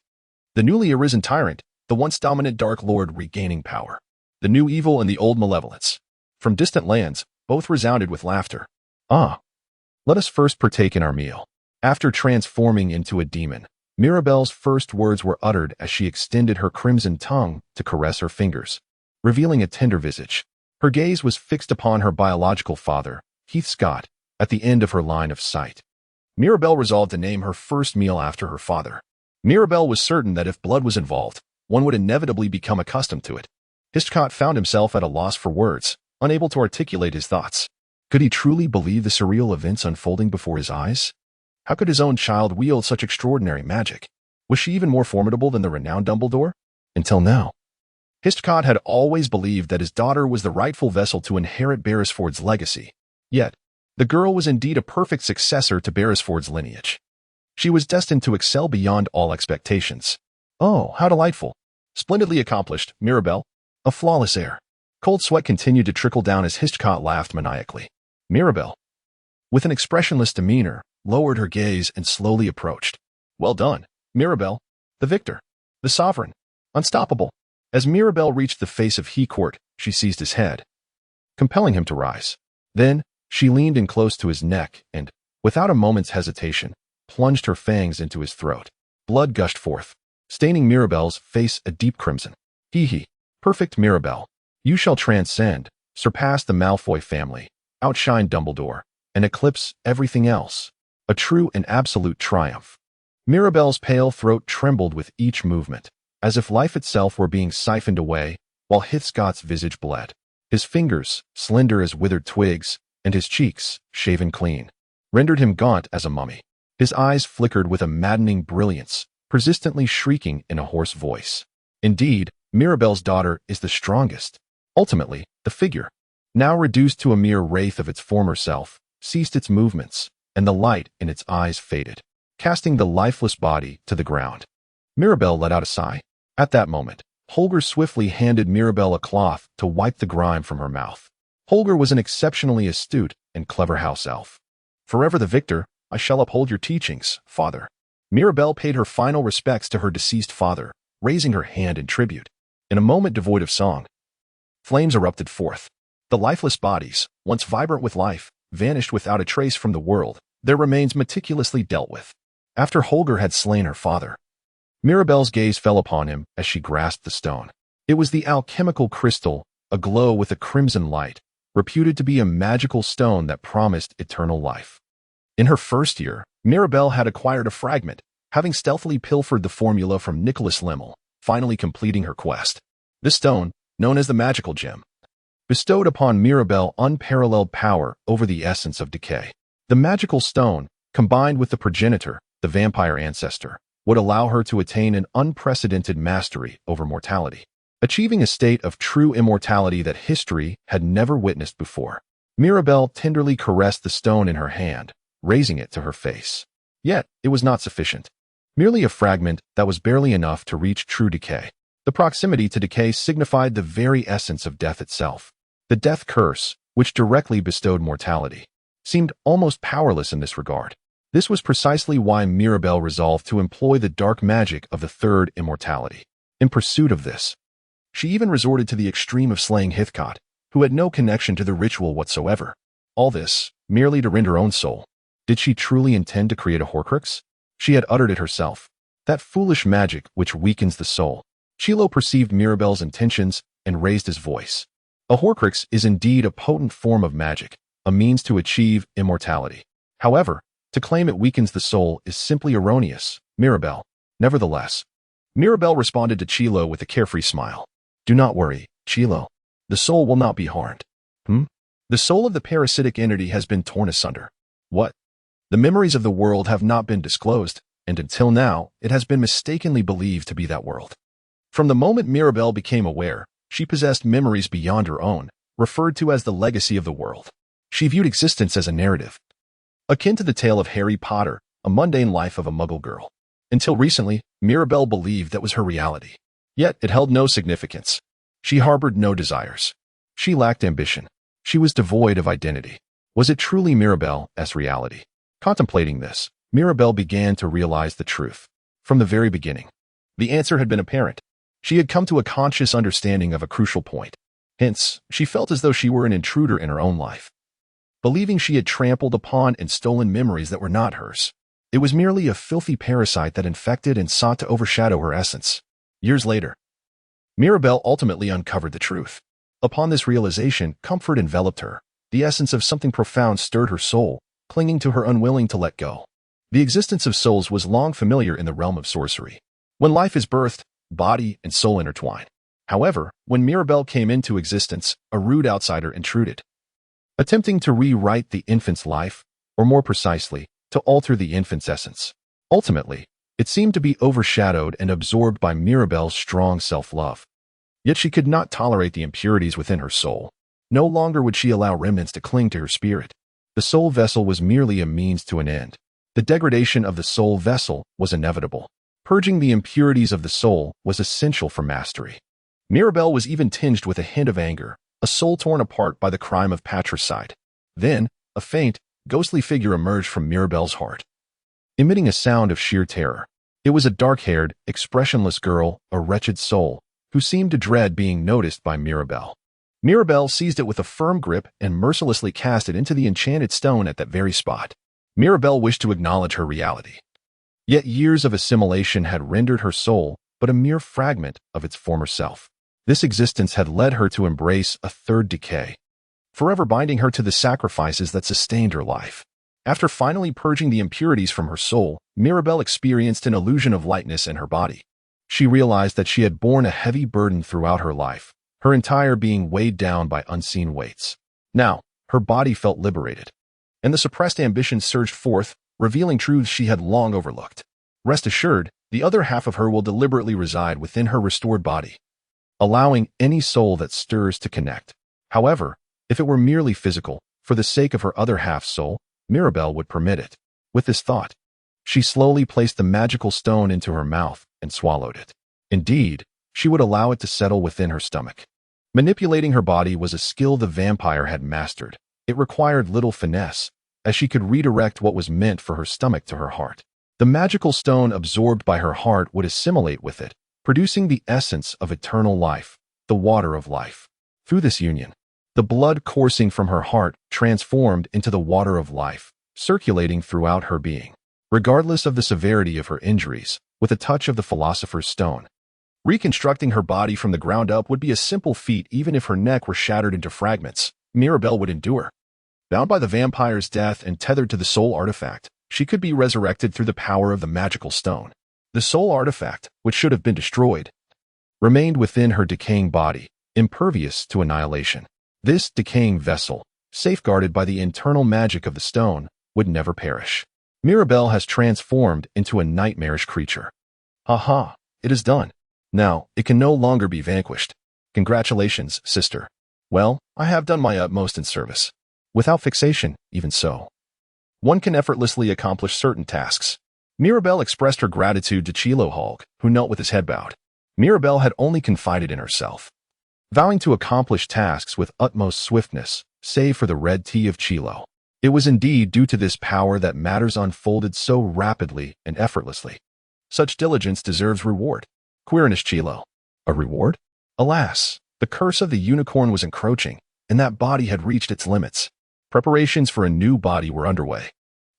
The newly arisen tyrant, the once dominant Dark Lord regaining power. The new evil and the old malevolence. From distant lands, both resounded with laughter. Let us first partake in our meal. After transforming into a demon, Mirabelle's first words were uttered as she extended her crimson tongue to caress her fingers, revealing a tender visage. Her gaze was fixed upon her biological father, Heath Scott, at the end of her line of sight. Mirabelle resolved to name her first meal after her father. Mirabelle was certain that if blood was involved, one would inevitably become accustomed to it. Hitchcock found himself at a loss for words, unable to articulate his thoughts. Could he truly believe the surreal events unfolding before his eyes? How could his own child wield such extraordinary magic? Was she even more formidable than the renowned Dumbledore? Until now. Hitchcock had always believed that his daughter was the rightful vessel to inherit Beresford's legacy. Yet, the girl was indeed a perfect successor to Beresford's lineage. She was destined to excel beyond all expectations. Oh, how delightful! Splendidly accomplished, Mirabelle. A flawless heir. Cold sweat continued to trickle down as Hitchcock laughed maniacally. Mirabelle, with an expressionless demeanor, lowered her gaze and slowly approached. Well done, Mirabelle, the victor, the sovereign, unstoppable. As Mirabelle reached the face of Hecourt, she seized his head, compelling him to rise. Then, she leaned in close to his neck and, without a moment's hesitation, plunged her fangs into his throat. Blood gushed forth, staining Mirabelle's face a deep crimson. Hee. Perfect Mirabelle. You shall transcend, surpass the Malfoy family, outshine Dumbledore, and eclipse everything else. A true and absolute triumph. Mirabelle's pale throat trembled with each movement, as if life itself were being siphoned away, while Hitchcock's visage bled. His fingers, slender as withered twigs, and his cheeks, shaven clean, rendered him gaunt as a mummy. His eyes flickered with a maddening brilliance, persistently shrieking in a hoarse voice. Indeed, Mirabelle's daughter is the strongest. Ultimately, the figure, now reduced to a mere wraith of its former self, ceased its movements, and the light in its eyes faded, casting the lifeless body to the ground. Mirabelle let out a sigh. At that moment, Holger swiftly handed Mirabelle a cloth to wipe the grime from her mouth. Holger was an exceptionally astute and clever house elf. Forever the victor, I shall uphold your teachings, father. Mirabelle paid her final respects to her deceased father, raising her hand in tribute. In a moment devoid of song, flames erupted forth. The lifeless bodies, once vibrant with life, vanished without a trace from the world, their remains meticulously dealt with. After Holger had slain her father, Mirabelle's gaze fell upon him as she grasped the stone. It was the alchemical crystal, aglow with a crimson light, reputed to be a magical stone that promised eternal life. In her first year, Mirabelle had acquired a fragment, having stealthily pilfered the formula from Nicholas Flamel, finally completing her quest. This stone, known as the magical gem, bestowed upon Mirabelle unparalleled power over the essence of decay. The magical stone, combined with the progenitor, the vampire ancestor, would allow her to attain an unprecedented mastery over mortality, achieving a state of true immortality that history had never witnessed before. Mirabelle tenderly caressed the stone in her hand, raising it to her face. Yet, it was not sufficient. Merely a fragment that was barely enough to reach true decay. The proximity to decay signified the very essence of death itself. The death curse, which directly bestowed mortality, seemed almost powerless in this regard. This was precisely why Mirabelle resolved to employ the dark magic of the third immortality. In pursuit of this, she even resorted to the extreme of slaying Hitchcock, who had no connection to the ritual whatsoever. All this, merely to rend her own soul. Did she truly intend to create a Horcrux? She had uttered it herself. That foolish magic which weakens the soul. Chilo perceived Mirabelle's intentions and raised his voice. A Horcrux is indeed a potent form of magic, a means to achieve immortality. However, to claim it weakens the soul is simply erroneous, Mirabelle. Nevertheless, Mirabelle responded to Chilo with a carefree smile. Do not worry, Chilo. The soul will not be harmed. The soul of the parasitic entity has been torn asunder. What? The memories of the world have not been disclosed, and until now, it has been mistakenly believed to be that world. From the moment Mirabelle became aware, she possessed memories beyond her own, referred to as the legacy of the world. She viewed existence as a narrative, akin to the tale of Harry Potter, a mundane life of a Muggle girl. Until recently, Mirabelle believed that was her reality. Yet it held no significance. She harbored no desires. She lacked ambition. She was devoid of identity. Was it truly Mirabelle's reality? Contemplating this, Mirabelle began to realize the truth. From the very beginning, the answer had been apparent. She had come to a conscious understanding of a crucial point. Hence, she felt as though she were an intruder in her own life. Believing she had trampled upon and stolen memories that were not hers. It was merely a filthy parasite that infected and sought to overshadow her essence. Years later, Mirabelle ultimately uncovered the truth. Upon this realization, comfort enveloped her. The essence of something profound stirred her soul, clinging to her unwilling to let go. The existence of souls was long familiar in the realm of sorcery. When life is birthed, body and soul intertwine. However, when Mirabelle came into existence, a rude outsider intruded, attempting to rewrite the infant's life, or more precisely, to alter the infant's essence. Ultimately, it seemed to be overshadowed and absorbed by Mirabelle's strong self-love. Yet she could not tolerate the impurities within her soul. No longer would she allow remnants to cling to her spirit. The soul vessel was merely a means to an end. The degradation of the soul vessel was inevitable. Purging the impurities of the soul was essential for mastery. Mirabelle was even tinged with a hint of anger, a soul torn apart by the crime of patricide. Then, a faint, ghostly figure emerged from Mirabelle's heart, emitting a sound of sheer terror. It was a dark-haired, expressionless girl, a wretched soul, who seemed to dread being noticed by Mirabelle. Mirabelle seized it with a firm grip and mercilessly cast it into the enchanted stone at that very spot. Mirabelle wished to acknowledge her reality. Yet years of assimilation had rendered her soul but a mere fragment of its former self. This existence had led her to embrace a third decay, forever binding her to the sacrifices that sustained her life. After finally purging the impurities from her soul, Mirabelle experienced an illusion of lightness in her body. She realized that she had borne a heavy burden throughout her life, her entire being weighed down by unseen weights. Now, her body felt liberated, and the suppressed ambition surged forth, revealing truths she had long overlooked. Rest assured, the other half of her will deliberately reside within her restored body, allowing any soul that stirs to connect. However, if it were merely physical, for the sake of her other half soul, Mirabelle would permit it. With this thought, she slowly placed the magical stone into her mouth and swallowed it. Indeed, she would allow it to settle within her stomach. Manipulating her body was a skill the vampire had mastered. It required little finesse, as she could redirect what was meant for her stomach to her heart. The magical stone absorbed by her heart would assimilate with it, producing the essence of eternal life, the water of life. Through this union, the blood coursing from her heart transformed into the water of life, circulating throughout her being. Regardless of the severity of her injuries, with a touch of the philosopher's stone, reconstructing her body from the ground up would be a simple feat even if her neck were shattered into fragments. Mirabelle would endure. Bound by the vampire's death and tethered to the soul artifact, she could be resurrected through the power of the magical stone. The soul artifact, which should have been destroyed, remained within her decaying body, impervious to annihilation. This decaying vessel, safeguarded by the internal magic of the stone, would never perish. Mirabelle has transformed into a nightmarish creature. Ha! It is done. Now, it can no longer be vanquished. Congratulations, sister. Well, I have done my utmost in service. Without fixation, even so, one can effortlessly accomplish certain tasks. Mirabelle expressed her gratitude to Chilo Hulk, who knelt with his head bowed. Mirabelle had only confided in herself, vowing to accomplish tasks with utmost swiftness, save for the red tea of Chilo. It was indeed due to this power that matters unfolded so rapidly and effortlessly. Such diligence deserves reward. Quirinus Chilo. A reward? Alas, the curse of the unicorn was encroaching, and that body had reached its limits. Preparations for a new body were underway.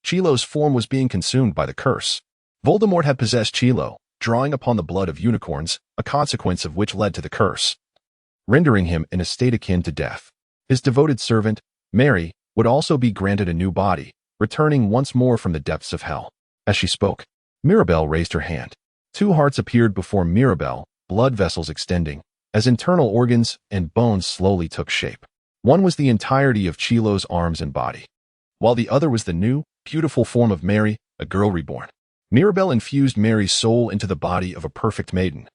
Chilo's form was being consumed by the curse. Voldemort had possessed Chilo, drawing upon the blood of unicorns, a consequence of which led to the curse, rendering him in a state akin to death. His devoted servant, Mary, would also be granted a new body, returning once more from the depths of hell. As she spoke, Mirabelle raised her hand. Two hearts appeared before Mirabelle, blood vessels extending, as internal organs and bones slowly took shape. One was the entirety of Chilo's arms and body, while the other was the new, beautiful form of Mary, a girl reborn. Mirabel infused Mary's soul into the body of a perfect maiden,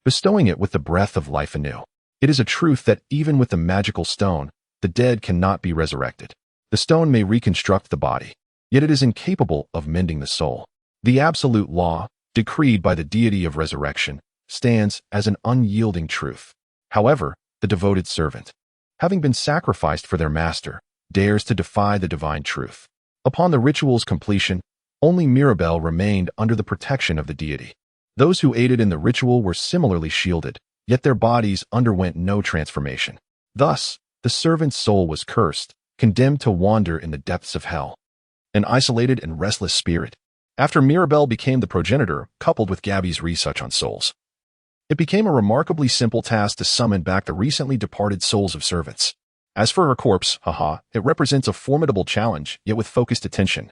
bestowing it with the breath of life anew. It is a truth that even with the magical stone, the dead cannot be resurrected. The stone may reconstruct the body, yet it is incapable of mending the soul. The absolute law, decreed by the deity of resurrection, stands as an unyielding truth. However, the devoted servant, having been sacrificed for their master, dares to defy the divine truth. Upon the ritual's completion, only Mirabel remained under the protection of the deity. Those who aided in the ritual were similarly shielded, yet their bodies underwent no transformation. Thus, the servant's soul was cursed, condemned to wander in the depths of hell, an isolated and restless spirit. After Mirabel became the progenitor, coupled with Gabby's research on souls, it became a remarkably simple task to summon back the recently departed souls of servants. As for her corpse, it represents a formidable challenge, yet with focused attention.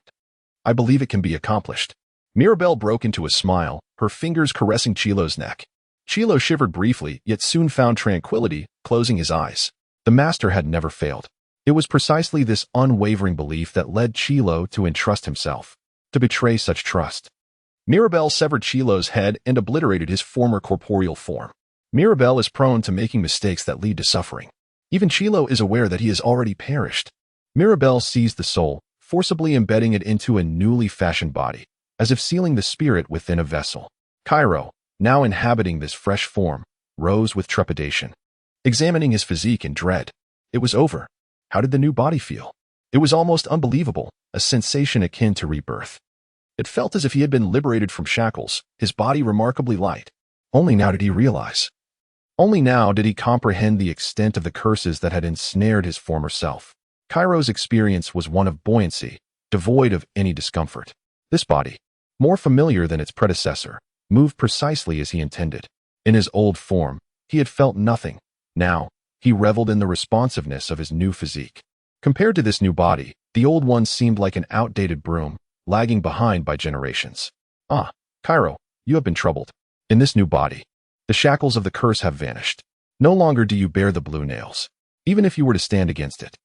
I believe it can be accomplished. Mirabel broke into a smile, her fingers caressing Chilo's neck. Chilo shivered briefly, yet soon found tranquility, closing his eyes. The master had never failed. It was precisely this unwavering belief that led Chilo to entrust himself, to betray such trust. Mirabel severed Chilo's head and obliterated his former corporeal form. Mirabel is prone to making mistakes that lead to suffering. Even Chilo is aware that he has already perished. Mirabel seized the soul, forcibly embedding it into a newly fashioned body, as if sealing the spirit within a vessel. Cairo, now inhabiting this fresh form, rose with trepidation, examining his physique in dread. It was over. How did the new body feel? It was almost unbelievable, a sensation akin to rebirth. It felt as if he had been liberated from shackles, his body remarkably light. Only now did he realize. Only now did he comprehend the extent of the curses that had ensnared his former self. Cairo's experience was one of buoyancy, devoid of any discomfort. This body, more familiar than its predecessor, moved precisely as he intended. In his old form, he had felt nothing. Now, he reveled in the responsiveness of his new physique. Compared to this new body, the old one seemed like an outdated broom, lagging behind by generations. Cairo, you have been troubled. In this new body, the shackles of the curse have vanished. No longer do you bear the blue nails. Even if you were to stand against it,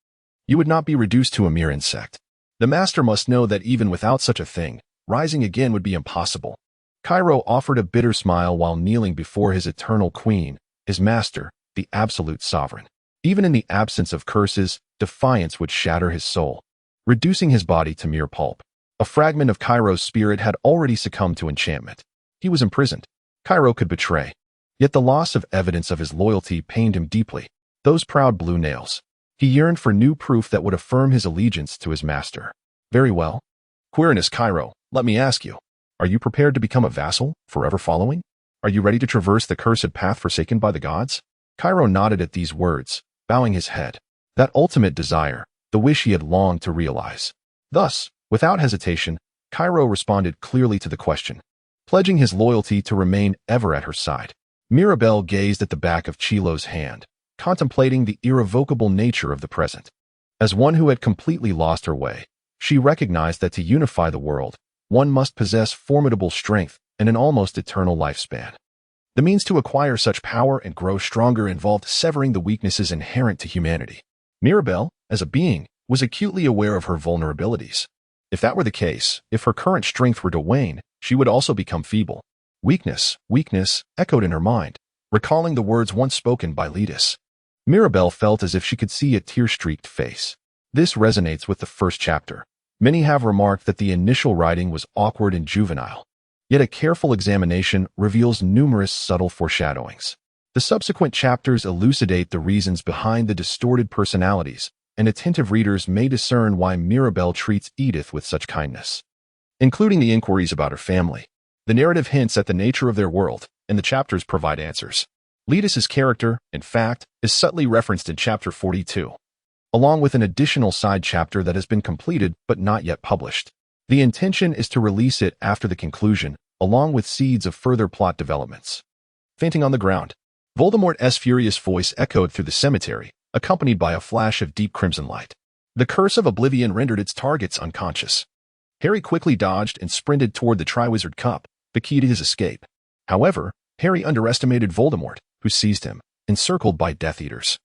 you would not be reduced to a mere insect. The master must know that even without such a thing, rising again would be impossible. Cairo offered a bitter smile while kneeling before his eternal queen, his master, the absolute sovereign. Even in the absence of curses, defiance would shatter his soul, reducing his body to mere pulp. A fragment of Cairo's spirit had already succumbed to enchantment. He was imprisoned. Cairo could betray. Yet the loss of evidence of his loyalty pained him deeply. Those proud blue nails. He yearned for new proof that would affirm his allegiance to his master. Very well. Quirinus Cairo, let me ask you, are you prepared to become a vassal, forever following? Are you ready to traverse the cursed path forsaken by the gods? Cairo nodded at these words, bowing his head. That ultimate desire, the wish he had longed to realize. Thus, without hesitation, Cairo responded clearly to the question, pledging his loyalty to remain ever at her side. Mirabel gazed at the back of Chilo's hand, contemplating the irrevocable nature of the present. As one who had completely lost her way, she recognized that to unify the world, one must possess formidable strength and an almost eternal lifespan. The means to acquire such power and grow stronger involved severing the weaknesses inherent to humanity. Mirabel, as a being, was acutely aware of her vulnerabilities. If that were the case, if her current strength were to wane, she would also become feeble. Weakness, echoed in her mind, recalling the words once spoken by Letus. Mirabel felt as if she could see a tear-streaked face. This resonates with the first chapter. Many have remarked that the initial writing was awkward and juvenile. Yet a careful examination reveals numerous subtle foreshadowings. The subsequent chapters elucidate the reasons behind the distorted personalities, and attentive readers may discern why Mirabel treats Edith with such kindness. Including the inquiries about her family, the narrative hints at the nature of their world, and the chapters provide answers. Letus's character, in fact, is subtly referenced in Chapter 42, along with an additional side chapter that has been completed but not yet published. The intention is to release it after the conclusion, along with seeds of further plot developments. Fainting on the ground, Voldemort's furious voice echoed through the cemetery, accompanied by a flash of deep crimson light. The curse of oblivion rendered its targets unconscious. Harry quickly dodged and sprinted toward the Triwizard Cup, the key to his escape. However, Harry underestimated Voldemort, who seized him, encircled by Death Eaters.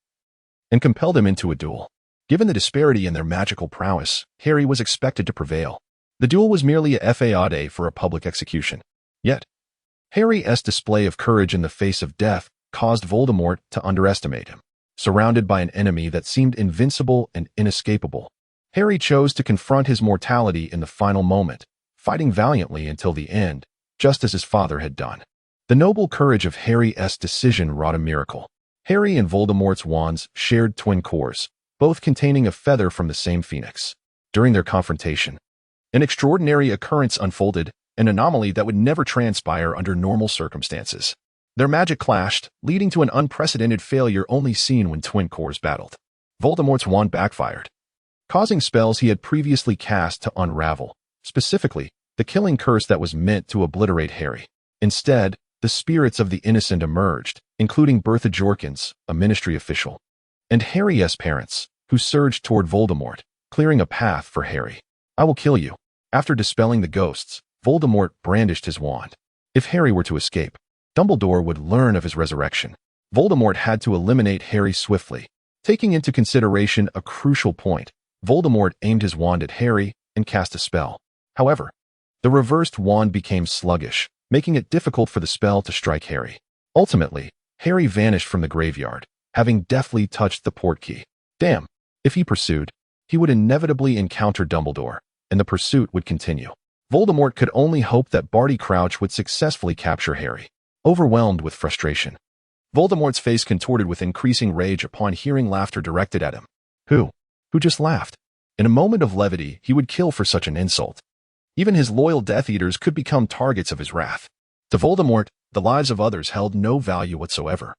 and compelled him into a duel. Given the disparity in their magical prowess, Harry was expected to prevail. The duel was merely a fade for a public execution. Yet, Harry's display of courage in the face of death caused Voldemort to underestimate him. Surrounded by an enemy that seemed invincible and inescapable, Harry chose to confront his mortality in the final moment, fighting valiantly until the end, just as his father had done. The noble courage of Harry's decision wrought a miracle. Harry and Voldemort's wands shared twin cores, both containing a feather from the same phoenix. During their confrontation, an extraordinary occurrence unfolded, an anomaly that would never transpire under normal circumstances. Their magic clashed, leading to an unprecedented failure only seen when twin cores battled. Voldemort's wand backfired, causing spells he had previously cast to unravel, specifically, the killing curse that was meant to obliterate Harry. Instead, the spirits of the innocent emerged, including Bertha Jorkins, a ministry official, and Harry's parents, who surged toward Voldemort, clearing a path for Harry. "I will kill you." After dispelling the ghosts, Voldemort brandished his wand. If Harry were to escape, Dumbledore would learn of his resurrection. Voldemort had to eliminate Harry swiftly. Taking into consideration a crucial point, Voldemort aimed his wand at Harry and cast a spell. However, the reversed wand became sluggish, making it difficult for the spell to strike Harry. Ultimately, Harry vanished from the graveyard, having deftly touched the portkey. Damn, if he pursued, he would inevitably encounter Dumbledore, and the pursuit would continue. Voldemort could only hope that Barty Crouch would successfully capture Harry. Overwhelmed with frustration, Voldemort's face contorted with increasing rage upon hearing laughter directed at him. Who just laughed? In a moment of levity, he would kill for such an insult. Even his loyal Death Eaters could become targets of his wrath. To Voldemort, the lives of others held no value whatsoever.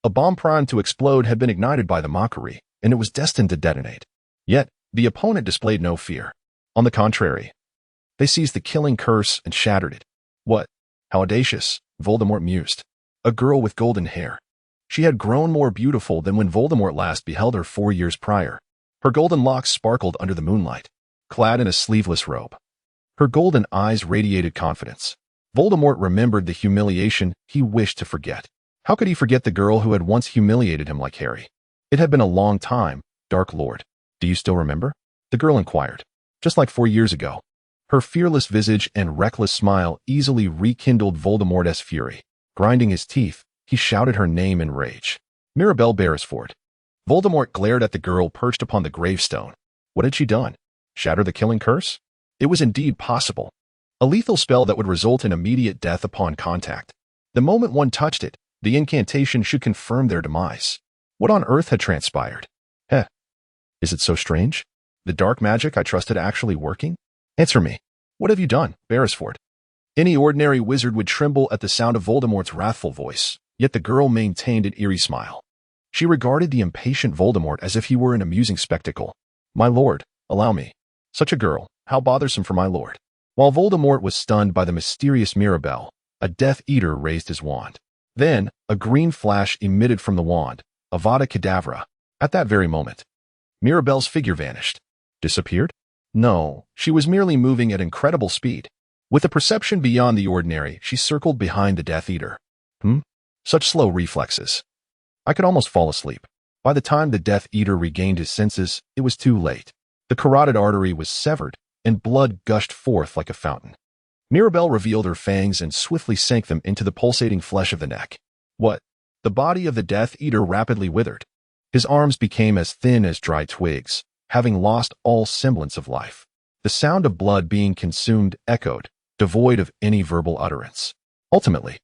A bomb primed to explode had been ignited by the mockery, and it was destined to detonate. Yet, the opponent displayed no fear. On the contrary, they seized the killing curse and shattered it. What? How audacious, Voldemort mused. A girl with golden hair. She had grown more beautiful than when Voldemort last beheld her 4 years prior. Her golden locks sparkled under the moonlight, clad in a sleeveless robe. Her golden eyes radiated confidence. Voldemort remembered the humiliation he wished to forget. How could he forget the girl who had once humiliated him like Harry? It had been a long time, Dark Lord. Do you still remember? The girl inquired. Just like 4 years ago. Her fearless visage and reckless smile easily rekindled Voldemort's fury. Grinding his teeth, he shouted her name in rage. Mirabelle Beresford. Voldemort glared at the girl perched upon the gravestone. What had she done? Shatter the killing curse? It was indeed possible. A lethal spell that would result in immediate death upon contact. The moment one touched it, the incantation should confirm their demise. What on earth had transpired? Is it so strange? The dark magic I trusted actually working? Answer me. What have you done, Beresford? Any ordinary wizard would tremble at the sound of Voldemort's wrathful voice, yet the girl maintained an eerie smile. She regarded the impatient Voldemort as if he were an amusing spectacle. My lord, allow me. Such a girl, how bothersome for my lord. While Voldemort was stunned by the mysterious Mirabelle, a Death Eater raised his wand. Then, a green flash emitted from the wand, Avada Kedavra. At that very moment, Mirabelle's figure vanished. Disappeared? No, she was merely moving at incredible speed. With a perception beyond the ordinary, she circled behind the Death Eater. Such slow reflexes. I could almost fall asleep. By the time the Death Eater regained his senses, it was too late. The carotid artery was severed, and blood gushed forth like a fountain. Mirabelle revealed her fangs and swiftly sank them into the pulsating flesh of the neck. What? The body of the Death Eater rapidly withered. His arms became as thin as dry twigs, having lost all semblance of life. The sound of blood being consumed echoed, devoid of any verbal utterance. Ultimately,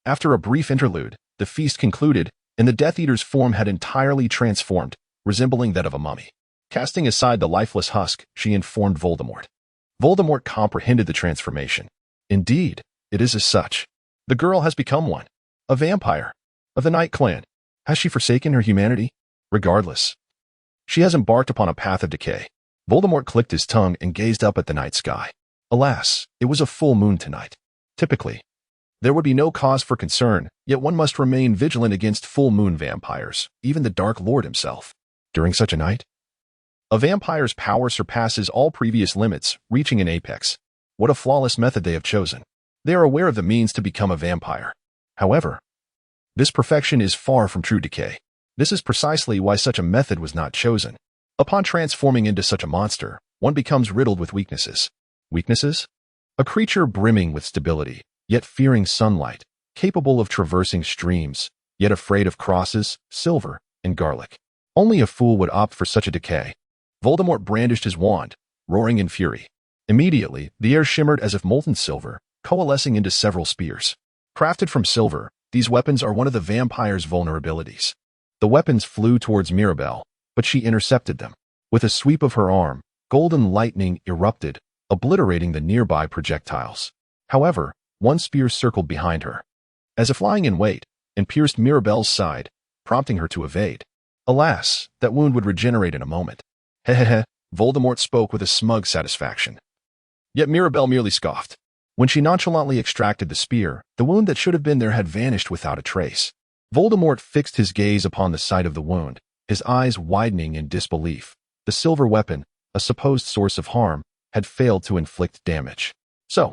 after a brief interlude, the feast concluded, and the Death Eater's form had entirely transformed, resembling that of a mummy. Casting aside the lifeless husk, she informed Voldemort. Voldemort comprehended the transformation. Indeed, it is as such. The girl has become one. A vampire. Of the Night Clan. Has she forsaken her humanity? Regardless, she has embarked upon a path of decay. Voldemort clicked his tongue and gazed up at the night sky. Alas, it was a full moon tonight. Typically, there would be no cause for concern, yet one must remain vigilant against full moon vampires, even the Dark Lord himself. During such a night, a vampire's power surpasses all previous limits, reaching an apex. What a flawless method they have chosen. They are aware of the means to become a vampire. However, this perfection is far from true decay. This is precisely why such a method was not chosen. Upon transforming into such a monster, one becomes riddled with weaknesses. Weaknesses? A creature brimming with stability, yet fearing sunlight, capable of traversing streams, yet afraid of crosses, silver, and garlic. Only a fool would opt for such a decay. Voldemort brandished his wand, roaring in fury. Immediately, the air shimmered as if molten silver, coalescing into several spears. Crafted from silver, these weapons are one of the vampire's vulnerabilities. The weapons flew towards Mirabelle, but she intercepted them. With a sweep of her arm, golden lightning erupted, obliterating the nearby projectiles. However, one spear circled behind her, as if lying in wait, and pierced Mirabelle's side, prompting her to evade. Alas, that wound would regenerate in a moment. Hehehe, Voldemort spoke with a smug satisfaction. Yet Mirabelle merely scoffed. When she nonchalantly extracted the spear, the wound that should have been there had vanished without a trace. Voldemort fixed his gaze upon the site of the wound, his eyes widening in disbelief. The silver weapon, a supposed source of harm, had failed to inflict damage. So,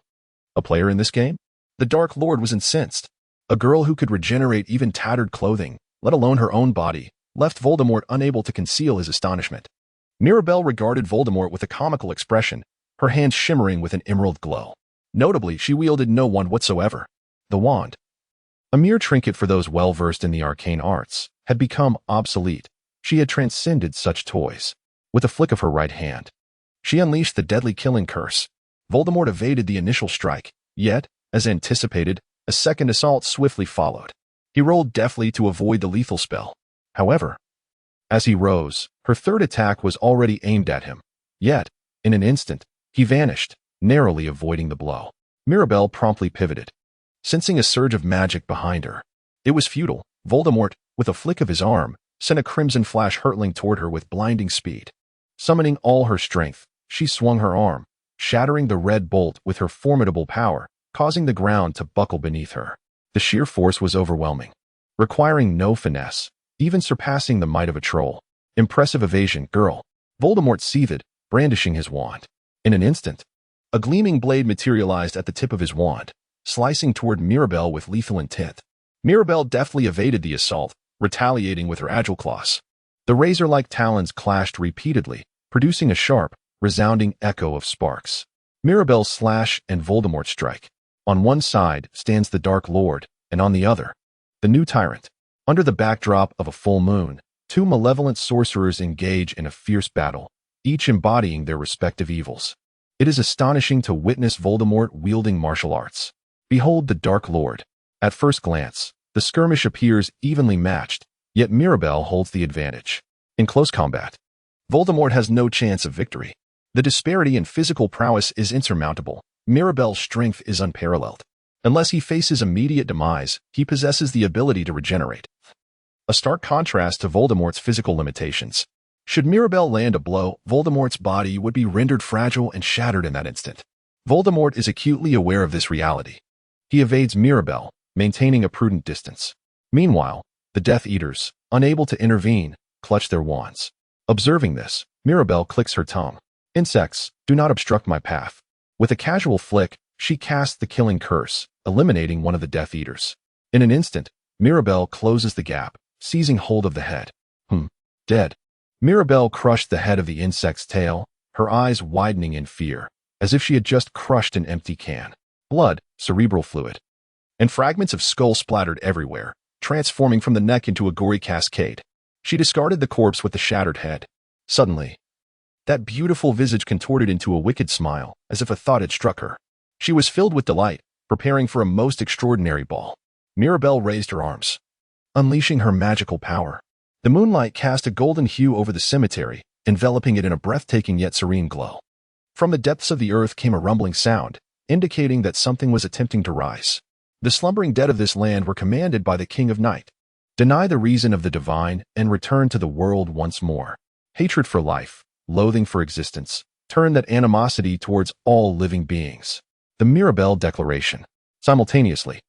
a player in this game? The Dark Lord was incensed. A girl who could regenerate even tattered clothing, let alone her own body, left Voldemort unable to conceal his astonishment. Mirabelle regarded Voldemort with a comical expression, her hands shimmering with an emerald glow. Notably, she wielded no wand whatsoever. The wand, a mere trinket for those well-versed in the arcane arts, had become obsolete. She had transcended such toys. With a flick of her right hand, she unleashed the deadly killing curse. Voldemort evaded the initial strike, yet, as anticipated, a second assault swiftly followed. He rolled deftly to avoid the lethal spell. However, as he rose, her third attack was already aimed at him. Yet, in an instant, he vanished, narrowly avoiding the blow. Mirabelle promptly pivoted, sensing a surge of magic behind her. It was futile. Voldemort, with a flick of his arm, sent a crimson flash hurtling toward her with blinding speed. Summoning all her strength, she swung her arm, shattering the red bolt with her formidable power, causing the ground to buckle beneath her. The sheer force was overwhelming, requiring no finesse, even surpassing the might of a troll. Impressive evasion, girl. Voldemort seethed, brandishing his wand. In an instant, a gleaming blade materialized at the tip of his wand, slicing toward Mirabelle with lethal intent. Mirabelle deftly evaded the assault, retaliating with her agile claws. The razor-like talons clashed repeatedly, producing a sharp, resounding echo of sparks. Mirabelle's slash and Voldemort's strike. On one side stands the Dark Lord, and on the other, the new tyrant. Under the backdrop of a full moon, two malevolent sorcerers engage in a fierce battle, each embodying their respective evils. It is astonishing to witness Voldemort wielding martial arts. Behold the Dark Lord. At first glance, the skirmish appears evenly matched, yet Mirabelle holds the advantage. In close combat, Voldemort has no chance of victory. The disparity in physical prowess is insurmountable. Mirabelle's strength is unparalleled. Unless he faces immediate demise, he possesses the ability to regenerate. A stark contrast to Voldemort's physical limitations. Should Mirabelle land a blow, Voldemort's body would be rendered fragile and shattered in that instant. Voldemort is acutely aware of this reality. He evades Mirabelle, maintaining a prudent distance. Meanwhile, the Death Eaters, unable to intervene, clutch their wands. Observing this, Mirabelle clicks her tongue. Insects, do not obstruct my path. With a casual flick, she casts the killing curse, eliminating one of the Death Eaters. In an instant, Mirabelle closes the gap, seizing hold of the head. Dead. Mirabelle crushed the head of the insect's tail, her eyes widening in fear, as if she had just crushed an empty can. Blood, cerebral fluid, and fragments of skull splattered everywhere, transforming from the neck into a gory cascade. She discarded the corpse with the shattered head. Suddenly, that beautiful visage contorted into a wicked smile, as if a thought had struck her. She was filled with delight, preparing for a most extraordinary ball. Mirabelle raised her arms, unleashing her magical power. The moonlight cast a golden hue over the cemetery, enveloping it in a breathtaking yet serene glow. From the depths of the earth came a rumbling sound, indicating that something was attempting to rise. The slumbering dead of this land were commanded by the King of Night. Deny the reason of the divine and return to the world once more. Hatred for life, loathing for existence, turn that animosity towards all living beings. The Mirabelle Declaration. Simultaneously,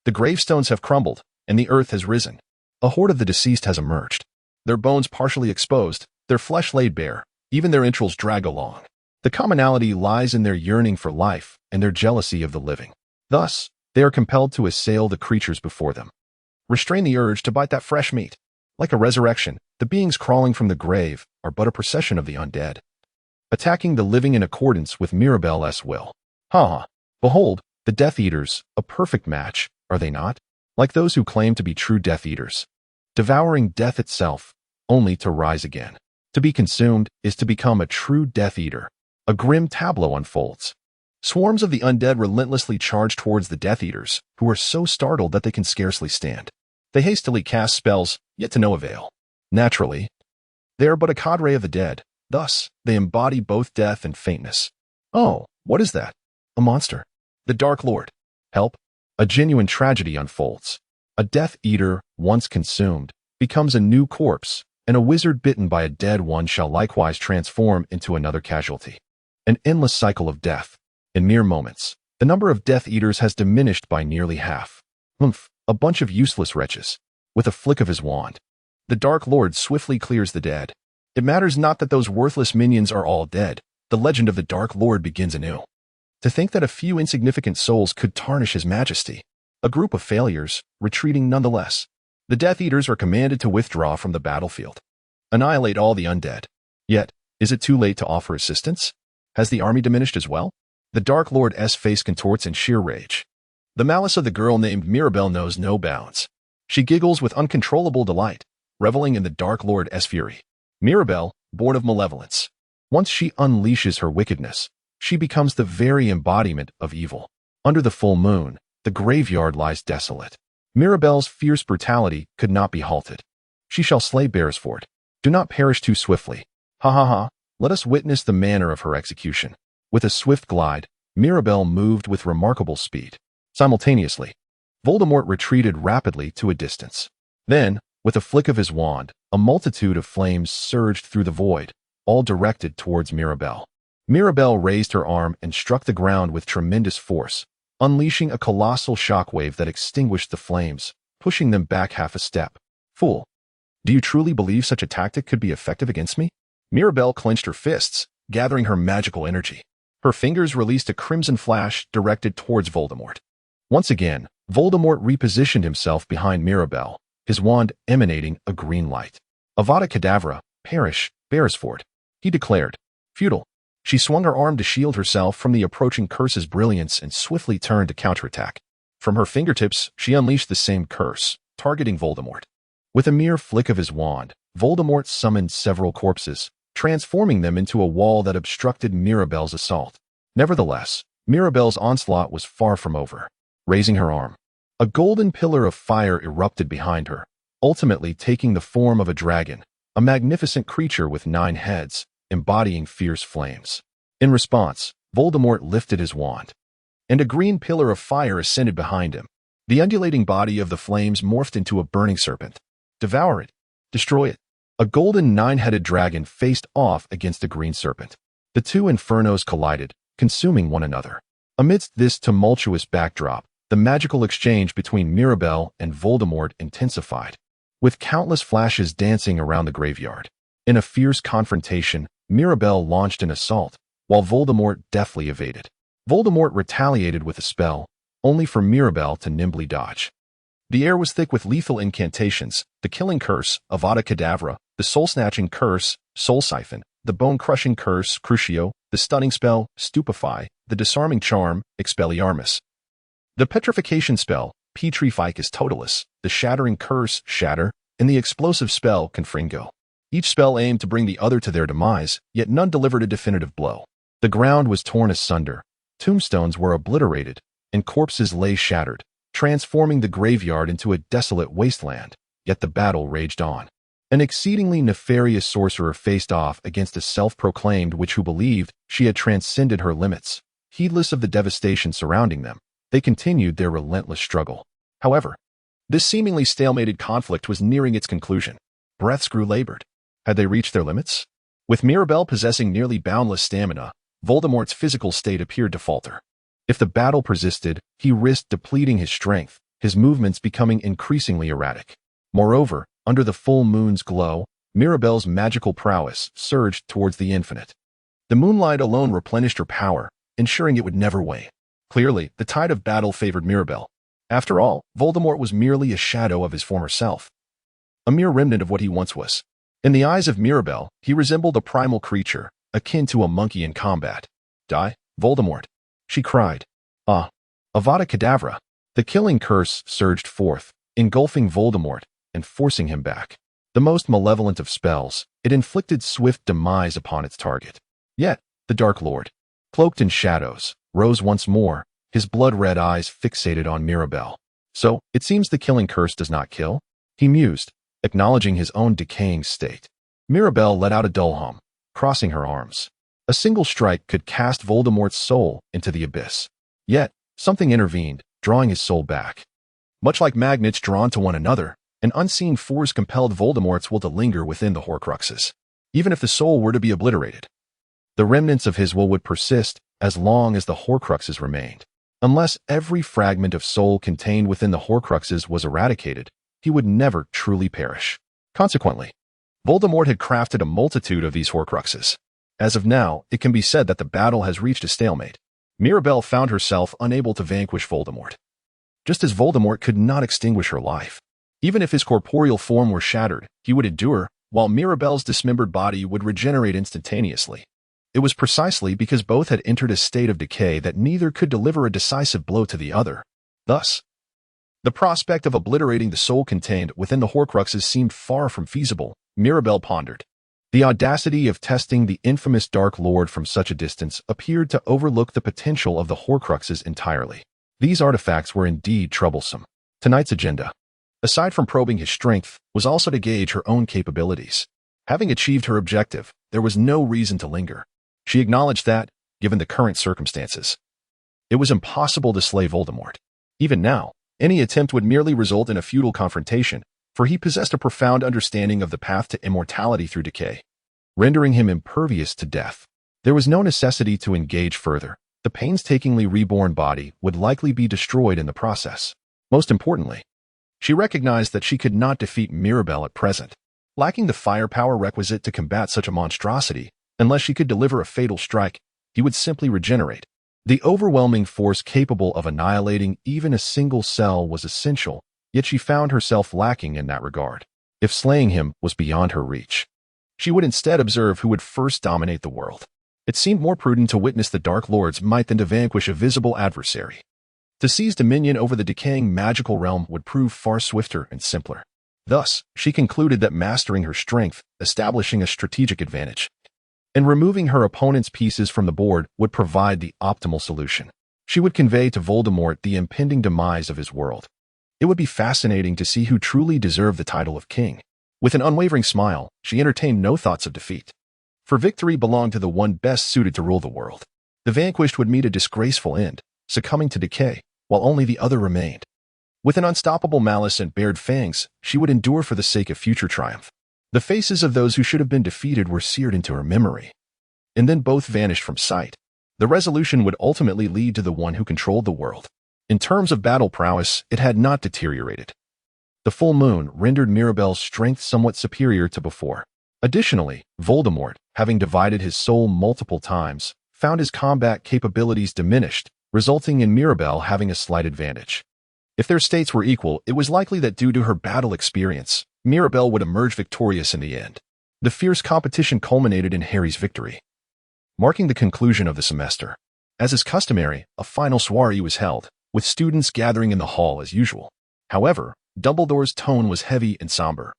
the gravestones have crumbled, and the earth has risen. A horde of the deceased has emerged. Their bones partially exposed, their flesh laid bare, even their entrails drag along. The commonality lies in their yearning for life and their jealousy of the living. Thus, they are compelled to assail the creatures before them. Restrain the urge to bite that fresh meat. Like a resurrection, the beings crawling from the grave are but a procession of the undead, attacking the living in accordance with Mirabelle's will. Ha! Behold, the Death Eaters, a perfect match, are they not? Like those who claim to be true Death Eaters, devouring death itself, only to rise again. To be consumed is to become a true Death Eater. A grim tableau unfolds. Swarms of the undead relentlessly charge towards the Death Eaters, who are so startled that they can scarcely stand. They hastily cast spells, yet to no avail. Naturally, they are but a cadre of the dead. Thus, they embody both death and faintness. Oh, what is that? A monster. The Dark Lord. Help. A genuine tragedy unfolds. A Death Eater, once consumed, becomes a new corpse, and a wizard bitten by a dead one shall likewise transform into another casualty. An endless cycle of death. In mere moments, the number of Death Eaters has diminished by nearly half. A bunch of useless wretches. With a flick of his wand, the Dark Lord swiftly clears the dead. It matters not that those worthless minions are all dead. The legend of the Dark Lord begins anew. To think that a few insignificant souls could tarnish his majesty. A group of failures, retreating nonetheless. The Death Eaters are commanded to withdraw from the battlefield. Annihilate all the undead. Yet, is it too late to offer assistance? Has the army diminished as well? The Dark Lord's face contorts in sheer rage. The malice of the girl named Mirabelle knows no bounds. She giggles with uncontrollable delight, reveling in the Dark Lord's fury. Mirabelle, born of malevolence. Once she unleashes her wickedness, she becomes the very embodiment of evil. Under the full moon, the graveyard lies desolate. Mirabelle's fierce brutality could not be halted. She shall slay Beresford. Do not perish too swiftly. Ha ha ha, let us witness the manner of her execution. With a swift glide, Mirabelle moved with remarkable speed. Simultaneously, Voldemort retreated rapidly to a distance. Then, with a flick of his wand, a multitude of flames surged through the void, all directed towards Mirabelle. Mirabelle raised her arm and struck the ground with tremendous force, unleashing a colossal shockwave that extinguished the flames, pushing them back half a step. Fool! Do you truly believe such a tactic could be effective against me? Mirabelle clenched her fists, gathering her magical energy. Her fingers released a crimson flash directed towards Voldemort. Once again, Voldemort repositioned himself behind Mirabelle, his wand emanating a green light. Avada Kedavra, perish, Beresford, he declared. Futile. She swung her arm to shield herself from the approaching curse's brilliance and swiftly turned to counterattack. From her fingertips, she unleashed the same curse, targeting Voldemort. With a mere flick of his wand, Voldemort summoned several corpses, transforming them into a wall that obstructed Mirabelle's assault. Nevertheless, Mirabelle's onslaught was far from over. Raising her arm, a golden pillar of fire erupted behind her, ultimately taking the form of a dragon, a magnificent creature with 9 heads, embodying fierce flames. In response, Voldemort lifted his wand, and a green pillar of fire ascended behind him. The undulating body of the flames morphed into a burning serpent. Devour it. Destroy it. A golden 9-headed dragon faced off against a green serpent. The two infernos collided, consuming one another. Amidst this tumultuous backdrop, the magical exchange between Mirabelle and Voldemort intensified, with countless flashes dancing around the graveyard. In a fierce confrontation, Mirabelle launched an assault, while Voldemort deftly evaded. Voldemort retaliated with a spell, only for Mirabelle to nimbly dodge. The air was thick with lethal incantations: the Killing Curse, Avada Kedavra, the Soul-Snatching Curse, Soul Siphon, the Bone-Crushing Curse, Crucio, the Stunning Spell, Stupefy, the Disarming Charm, Expelliarmus, the Petrification Spell, Petrificus Totalis, the Shattering Curse, Shatter, and the Explosive Spell, Confringo. Each spell aimed to bring the other to their demise, yet none delivered a definitive blow. The ground was torn asunder, tombstones were obliterated, and corpses lay shattered, transforming the graveyard into a desolate wasteland, yet the battle raged on. An exceedingly nefarious sorcerer faced off against a self-proclaimed witch who believed she had transcended her limits. Heedless of the devastation surrounding them, they continued their relentless struggle. However, this seemingly stalemated conflict was nearing its conclusion. Breaths grew labored. Had they reached their limits? With Mirabelle possessing nearly boundless stamina, Voldemort's physical state appeared to falter. If the battle persisted, he risked depleting his strength, his movements becoming increasingly erratic. Moreover, under the full moon's glow, Mirabelle's magical prowess surged towards the infinite. The moonlight alone replenished her power, ensuring it would never wane. Clearly, the tide of battle favored Mirabelle. After all, Voldemort was merely a shadow of his former self. a mere remnant of what he once was. In the eyes of Mirabelle, he resembled a primal creature, akin to a monkey in combat. Die, Voldemort, she cried. Ah, Avada Kedavra. The killing curse surged forth, engulfing Voldemort and forcing him back. The most malevolent of spells, it inflicted swift demise upon its target. Yet, the Dark Lord, cloaked in shadows, rose once more, his blood-red eyes fixated on Mirabelle. So, it seems the killing curse does not kill? He mused, acknowledging his own decaying state. Mirabelle let out a dull hum, crossing her arms. A single strike could cast Voldemort's soul into the abyss. Yet, something intervened, drawing his soul back. Much like magnets drawn to one another, an unseen force compelled Voldemort's will to linger within the Horcruxes. Even if the soul were to be obliterated, the remnants of his will would persist as long as the Horcruxes remained. Unless every fragment of soul contained within the Horcruxes was eradicated, he would never truly perish. Consequently, Voldemort had crafted a multitude of these Horcruxes. As of now, it can be said that the battle has reached a stalemate. Mirabelle found herself unable to vanquish Voldemort, just as Voldemort could not extinguish her life. Even if his corporeal form were shattered, he would endure, while Mirabelle's dismembered body would regenerate instantaneously. It was precisely because both had entered a state of decay that neither could deliver a decisive blow to the other. Thus, the prospect of obliterating the soul contained within the Horcruxes seemed far from feasible. Mirabelle pondered. The audacity of testing the infamous Dark Lord from such a distance appeared to overlook the potential of the Horcruxes entirely. These artifacts were indeed troublesome. Tonight's agenda, aside from probing his strength, was also to gauge her own capabilities. Having achieved her objective, there was no reason to linger. She acknowledged that, given the current circumstances, it was impossible to slay Voldemort. Even now, any attempt would merely result in a futile confrontation, for he possessed a profound understanding of the path to immortality through decay, rendering him impervious to death. There was no necessity to engage further. The painstakingly reborn body would likely be destroyed in the process. Most importantly, she recognized that she could not defeat Mirabelle at present, lacking the firepower requisite to combat such a monstrosity. Unless she could deliver a fatal strike, he would simply regenerate. The overwhelming force capable of annihilating even a single cell was essential, yet she found herself lacking in that regard. If slaying him was beyond her reach, she would instead observe who would first dominate the world. It seemed more prudent to witness the Dark Lord's might than to vanquish a visible adversary. To seize dominion over the decaying magical realm would prove far swifter and simpler. Thus, she concluded that mastering her strength, establishing a strategic advantage, and removing her opponent's pieces from the board would provide the optimal solution. She would convey to Voldemort the impending demise of his world. It would be fascinating to see who truly deserved the title of king. With an unwavering smile, she entertained no thoughts of defeat. For victory belonged to the one best suited to rule the world. The vanquished would meet a disgraceful end, succumbing to decay, while only the other remained. With an unstoppable malice and bared fangs, she would endure for the sake of future triumph. The faces of those who should have been defeated were seared into her memory, and then both vanished from sight. The resolution would ultimately lead to the one who controlled the world. In terms of battle prowess, it had not deteriorated. The full moon rendered Mirabelle's strength somewhat superior to before. Additionally, Voldemort, having divided his soul multiple times, found his combat capabilities diminished, resulting in Mirabelle having a slight advantage. If their states were equal, it was likely that due to her battle experience, Mirabelle would emerge victorious in the end. The fierce competition culminated in Harry's victory, marking the conclusion of the semester. As is customary, a final soiree was held, with students gathering in the hall as usual. However, Dumbledore's tone was heavy and somber,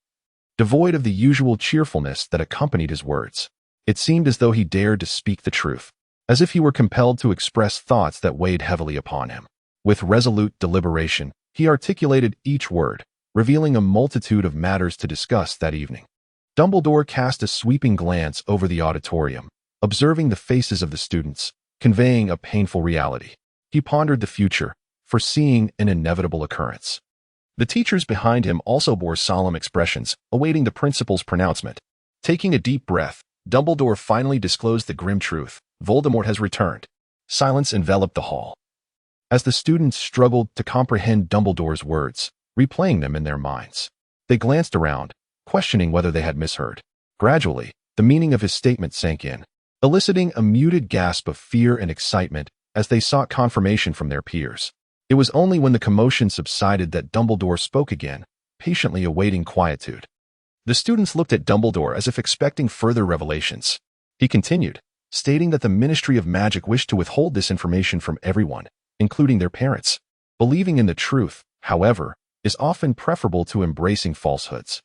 devoid of the usual cheerfulness that accompanied his words. It seemed as though he dared to speak the truth, as if he were compelled to express thoughts that weighed heavily upon him. With resolute deliberation, he articulated each word, revealing a multitude of matters to discuss that evening. Dumbledore cast a sweeping glance over the auditorium, observing the faces of the students, conveying a painful reality. He pondered the future, foreseeing an inevitable occurrence. The teachers behind him also bore solemn expressions, awaiting the principal's pronouncement. Taking a deep breath, Dumbledore finally disclosed the grim truth. Voldemort has returned. Silence enveloped the hall, as the students struggled to comprehend Dumbledore's words, replaying them in their minds. They glanced around, questioning whether they had misheard. Gradually, the meaning of his statement sank in, eliciting a muted gasp of fear and excitement as they sought confirmation from their peers. It was only when the commotion subsided that Dumbledore spoke again, patiently awaiting quietude. The students looked at Dumbledore as if expecting further revelations. He continued, stating that the Ministry of Magic wished to withhold this information from everyone, including their parents. Believing in the truth, however, is often preferable to embracing falsehoods.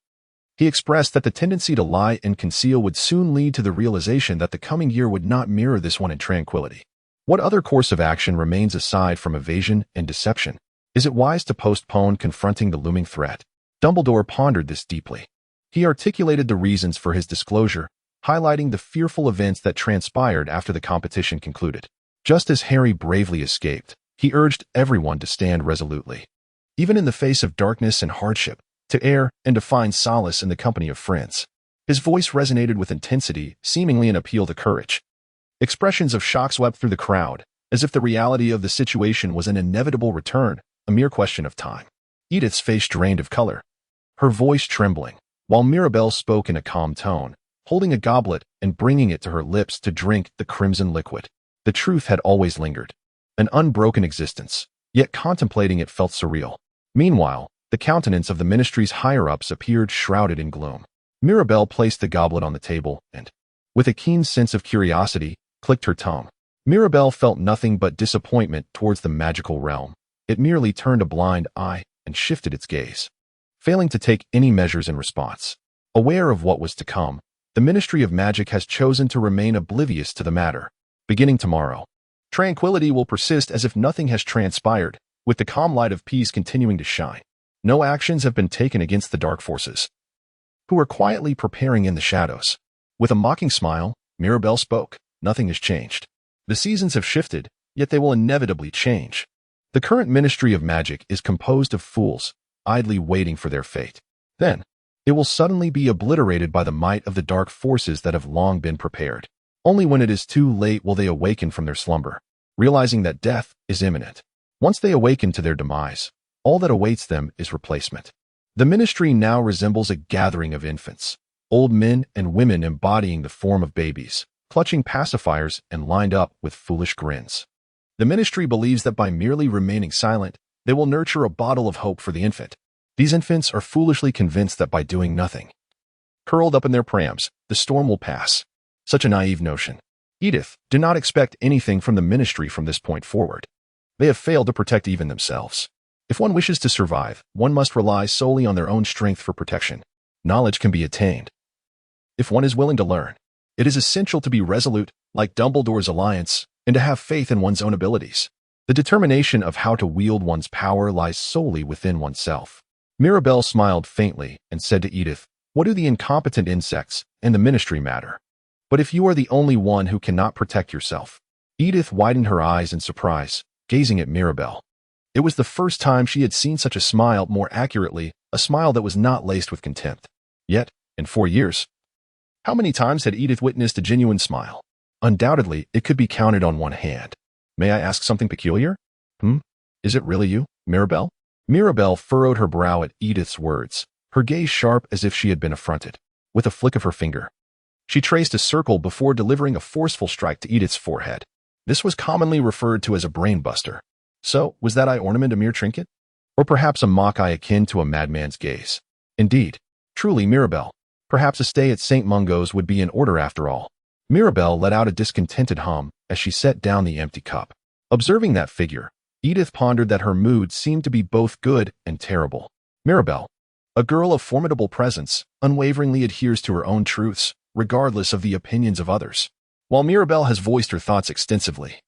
He expressed that the tendency to lie and conceal would soon lead to the realization that the coming year would not mirror this one in tranquility. What other course of action remains aside from evasion and deception? Is it wise to postpone confronting the looming threat? Dumbledore pondered this deeply. He articulated the reasons for his disclosure, highlighting the fearful events that transpired after the competition concluded. Just as Harry bravely escaped, he urged everyone to stand resolutely. Even in the face of darkness and hardship, to err and to find solace in the company of friends. His voice resonated with intensity, seemingly an appeal to courage. Expressions of shock swept through the crowd, as if the reality of the situation was an inevitable return, a mere question of time. Edith's face drained of color, her voice trembling, while Mirabelle spoke in a calm tone, holding a goblet and bringing it to her lips to drink the crimson liquid. The truth had always lingered, an unbroken existence, yet contemplating it felt surreal. Meanwhile, the countenance of the ministry's higher-ups appeared shrouded in gloom. Mirabelle placed the goblet on the table and, with a keen sense of curiosity, clicked her tongue. Mirabelle felt nothing but disappointment towards the magical realm. It merely turned a blind eye and shifted its gaze, failing to take any measures in response. Aware of what was to come, the Ministry of Magic has chosen to remain oblivious to the matter. Beginning tomorrow, tranquility will persist as if nothing has transpired, with the calm light of peace continuing to shine. No actions have been taken against the dark forces, who are quietly preparing in the shadows. With a mocking smile, Mirabelle spoke. Nothing has changed. The seasons have shifted, yet they will inevitably change. The current Ministry of Magic is composed of fools, idly waiting for their fate. Then, it will suddenly be obliterated by the might of the dark forces that have long been prepared. Only when it is too late will they awaken from their slumber, realizing that death is imminent. Once they awaken to their demise, all that awaits them is replacement. The ministry now resembles a gathering of infants, old men and women embodying the form of babies, clutching pacifiers and lined up with foolish grins. The ministry believes that by merely remaining silent, they will nurture a bottle of hope for the infant. These infants are foolishly convinced that by doing nothing, curled up in their prams, the storm will pass. Such a naive notion. Edith, do not expect anything from the ministry from this point forward. They have failed to protect even themselves. If one wishes to survive, one must rely solely on their own strength for protection. Knowledge can be attained if one is willing to learn. It is essential to be resolute, like Dumbledore's alliance, and to have faith in one's own abilities. The determination of how to wield one's power lies solely within oneself. Mirabelle smiled faintly and said to Edith, "What do the incompetent insects and the ministry matter? But if you are the only one who cannot protect yourself." Edith widened her eyes in surprise, gazing at Mirabelle. It was the first time she had seen such a smile, more accurately, a smile that was not laced with contempt. Yet, in 4 years, how many times had Edith witnessed a genuine smile? Undoubtedly, it could be counted on one hand. "May I ask something peculiar?" Is it really you, Mirabelle?" Mirabelle furrowed her brow at Edith's words, her gaze sharp as if she had been affronted. With a flick of her finger, she traced a circle before delivering a forceful strike to Edith's forehead. This was commonly referred to as a brain-buster. So, was that eye ornament a mere trinket? Or perhaps a mock eye akin to a madman's gaze? Indeed, truly, Mirabelle, perhaps a stay at St. Mungo's would be in order after all. Mirabelle let out a discontented hum as she set down the empty cup. Observing that figure, Edith pondered that her mood seemed to be both good and terrible. Mirabelle, a girl of formidable presence, unwaveringly adheres to her own truths, regardless of the opinions of others. While Mirabelle has voiced her thoughts extensively,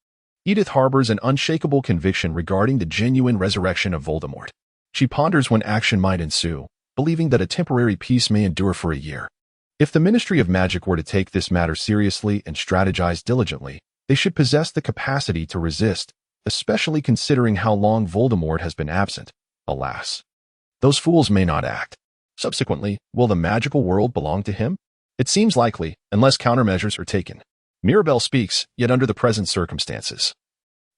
Edith harbors an unshakable conviction regarding the genuine resurrection of Voldemort. She ponders when action might ensue, believing that a temporary peace may endure for a year. If the Ministry of Magic were to take this matter seriously and strategize diligently, they should possess the capacity to resist, especially considering how long Voldemort has been absent. Alas, those fools may not act. Subsequently, will the magical world belong to him? It seems likely, unless countermeasures are taken. Mirabelle speaks, yet under the present circumstances,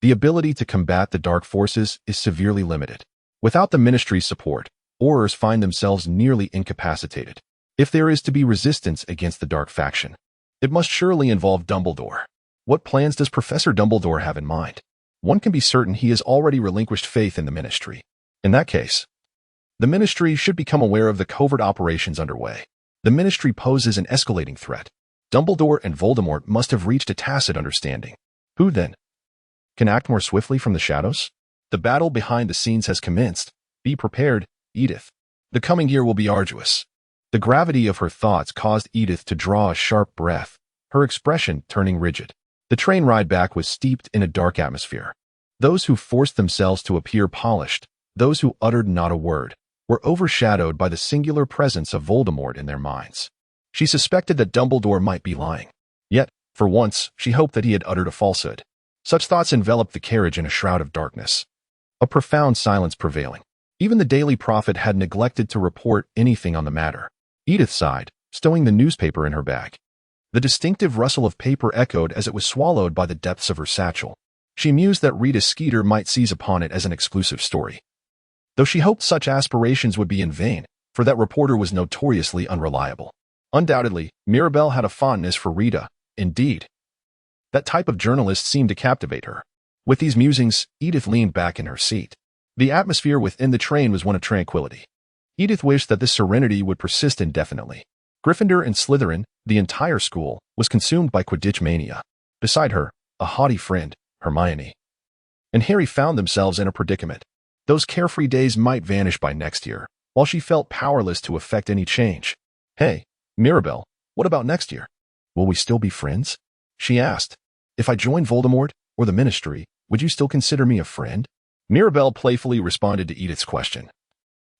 the ability to combat the dark forces is severely limited. Without the Ministry's support, Aurors find themselves nearly incapacitated. If there is to be resistance against the dark faction, it must surely involve Dumbledore. What plans does Professor Dumbledore have in mind? One can be certain he has already relinquished faith in the Ministry. In that case, the Ministry should become aware of the covert operations underway. The Ministry poses an escalating threat. Dumbledore and Voldemort must have reached a tacit understanding. Who, then, can act more swiftly from the shadows? The battle behind the scenes has commenced. Be prepared, Edith. The coming year will be arduous. The gravity of her thoughts caused Edith to draw a sharp breath, her expression turning rigid. The train ride back was steeped in a dark atmosphere. Those who forced themselves to appear polished, those who uttered not a word, were overshadowed by the singular presence of Voldemort in their minds. She suspected that Dumbledore might be lying. Yet, for once, she hoped that he had uttered a falsehood. Such thoughts enveloped the carriage in a shroud of darkness. A profound silence prevailing. Even the Daily Prophet had neglected to report anything on the matter. Edith sighed, stowing the newspaper in her bag. The distinctive rustle of paper echoed as it was swallowed by the depths of her satchel. She mused that Rita Skeeter might seize upon it as an exclusive story. Though she hoped such aspirations would be in vain, for that reporter was notoriously unreliable. Undoubtedly, Mirabelle had a fondness for Rita. Indeed, that type of journalist seemed to captivate her. With these musings, Edith leaned back in her seat. The atmosphere within the train was one of tranquility. Edith wished that this serenity would persist indefinitely. Gryffindor and Slytherin, the entire school, was consumed by Quidditch mania. Beside her, a haughty friend, Hermione, and Harry found themselves in a predicament. Those carefree days might vanish by next year, while she felt powerless to effect any change. Hey, Mirabelle, what about next year? Will we still be friends? She asked. If I join Voldemort or the Ministry, would you still consider me a friend? Mirabelle playfully responded to Edith's question,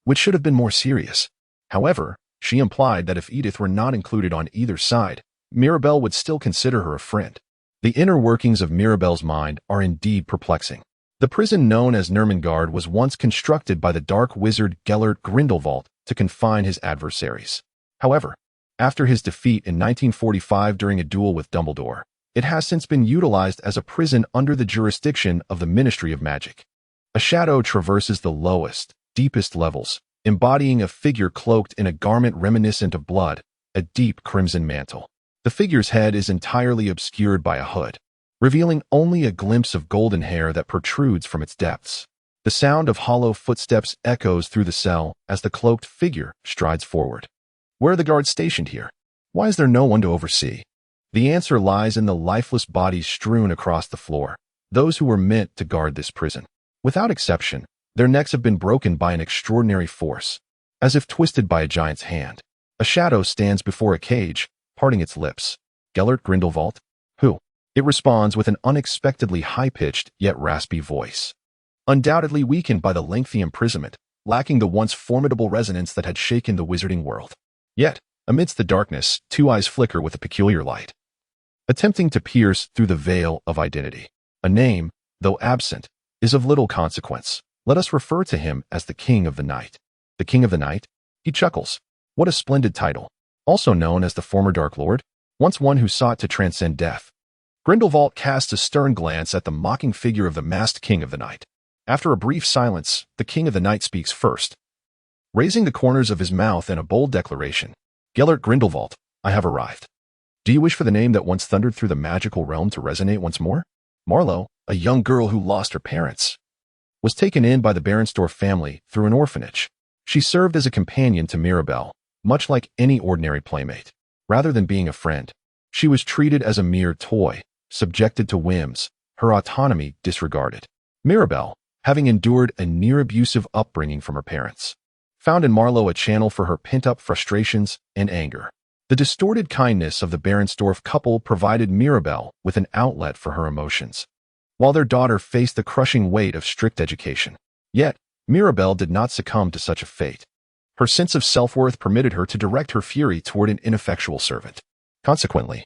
which should have been more serious. However, she implied that if Edith were not included on either side, Mirabelle would still consider her a friend. The inner workings of Mirabelle's mind are indeed perplexing. The prison known as Nurmengard was once constructed by the dark wizard Gellert Grindelwald to confine his adversaries. However, after his defeat in 1945 during a duel with Dumbledore, it has since been utilized as a prison under the jurisdiction of the Ministry of Magic. A shadow traverses the lowest, deepest levels, embodying a figure cloaked in a garment reminiscent of blood, a deep crimson mantle. The figure's head is entirely obscured by a hood, revealing only a glimpse of golden hair that protrudes from its depths. The sound of hollow footsteps echoes through the cell as the cloaked figure strides forward. Where are the guards stationed here? Why is there no one to oversee? The answer lies in the lifeless bodies strewn across the floor, those who were meant to guard this prison. Without exception, their necks have been broken by an extraordinary force, as if twisted by a giant's hand. A shadow stands before a cage, parting its lips. Gellert Grindelwald? Who? It responds with an unexpectedly high-pitched yet raspy voice. Undoubtedly weakened by the lengthy imprisonment, lacking the once formidable resonance that had shaken the wizarding world. Yet, amidst the darkness, two eyes flicker with a peculiar light, attempting to pierce through the veil of identity. A name, though absent, is of little consequence. Let us refer to him as the King of the Night. The King of the Night? He chuckles. What a splendid title. Also known as the former Dark Lord, once one who sought to transcend death. Grindelwald casts a stern glance at the mocking figure of the masked King of the Night. After a brief silence, the King of the Night speaks first, raising the corners of his mouth in a bold declaration. Gellert Grindelwald, I have arrived. Do you wish for the name that once thundered through the magical realm to resonate once more? Marlowe, a young girl who lost her parents, was taken in by the Berenstorff family through an orphanage. She served as a companion to Mirabelle, much like any ordinary playmate. Rather than being a friend, she was treated as a mere toy, subjected to whims, her autonomy disregarded. Mirabelle, having endured a near-abusive upbringing from her parents, found in Marlowe a channel for her pent-up frustrations and anger. The distorted kindness of the Berenstorff couple provided Mirabelle with an outlet for her emotions, while their daughter faced the crushing weight of strict education. Yet, Mirabelle did not succumb to such a fate. Her sense of self-worth permitted her to direct her fury toward an ineffectual servant. Consequently,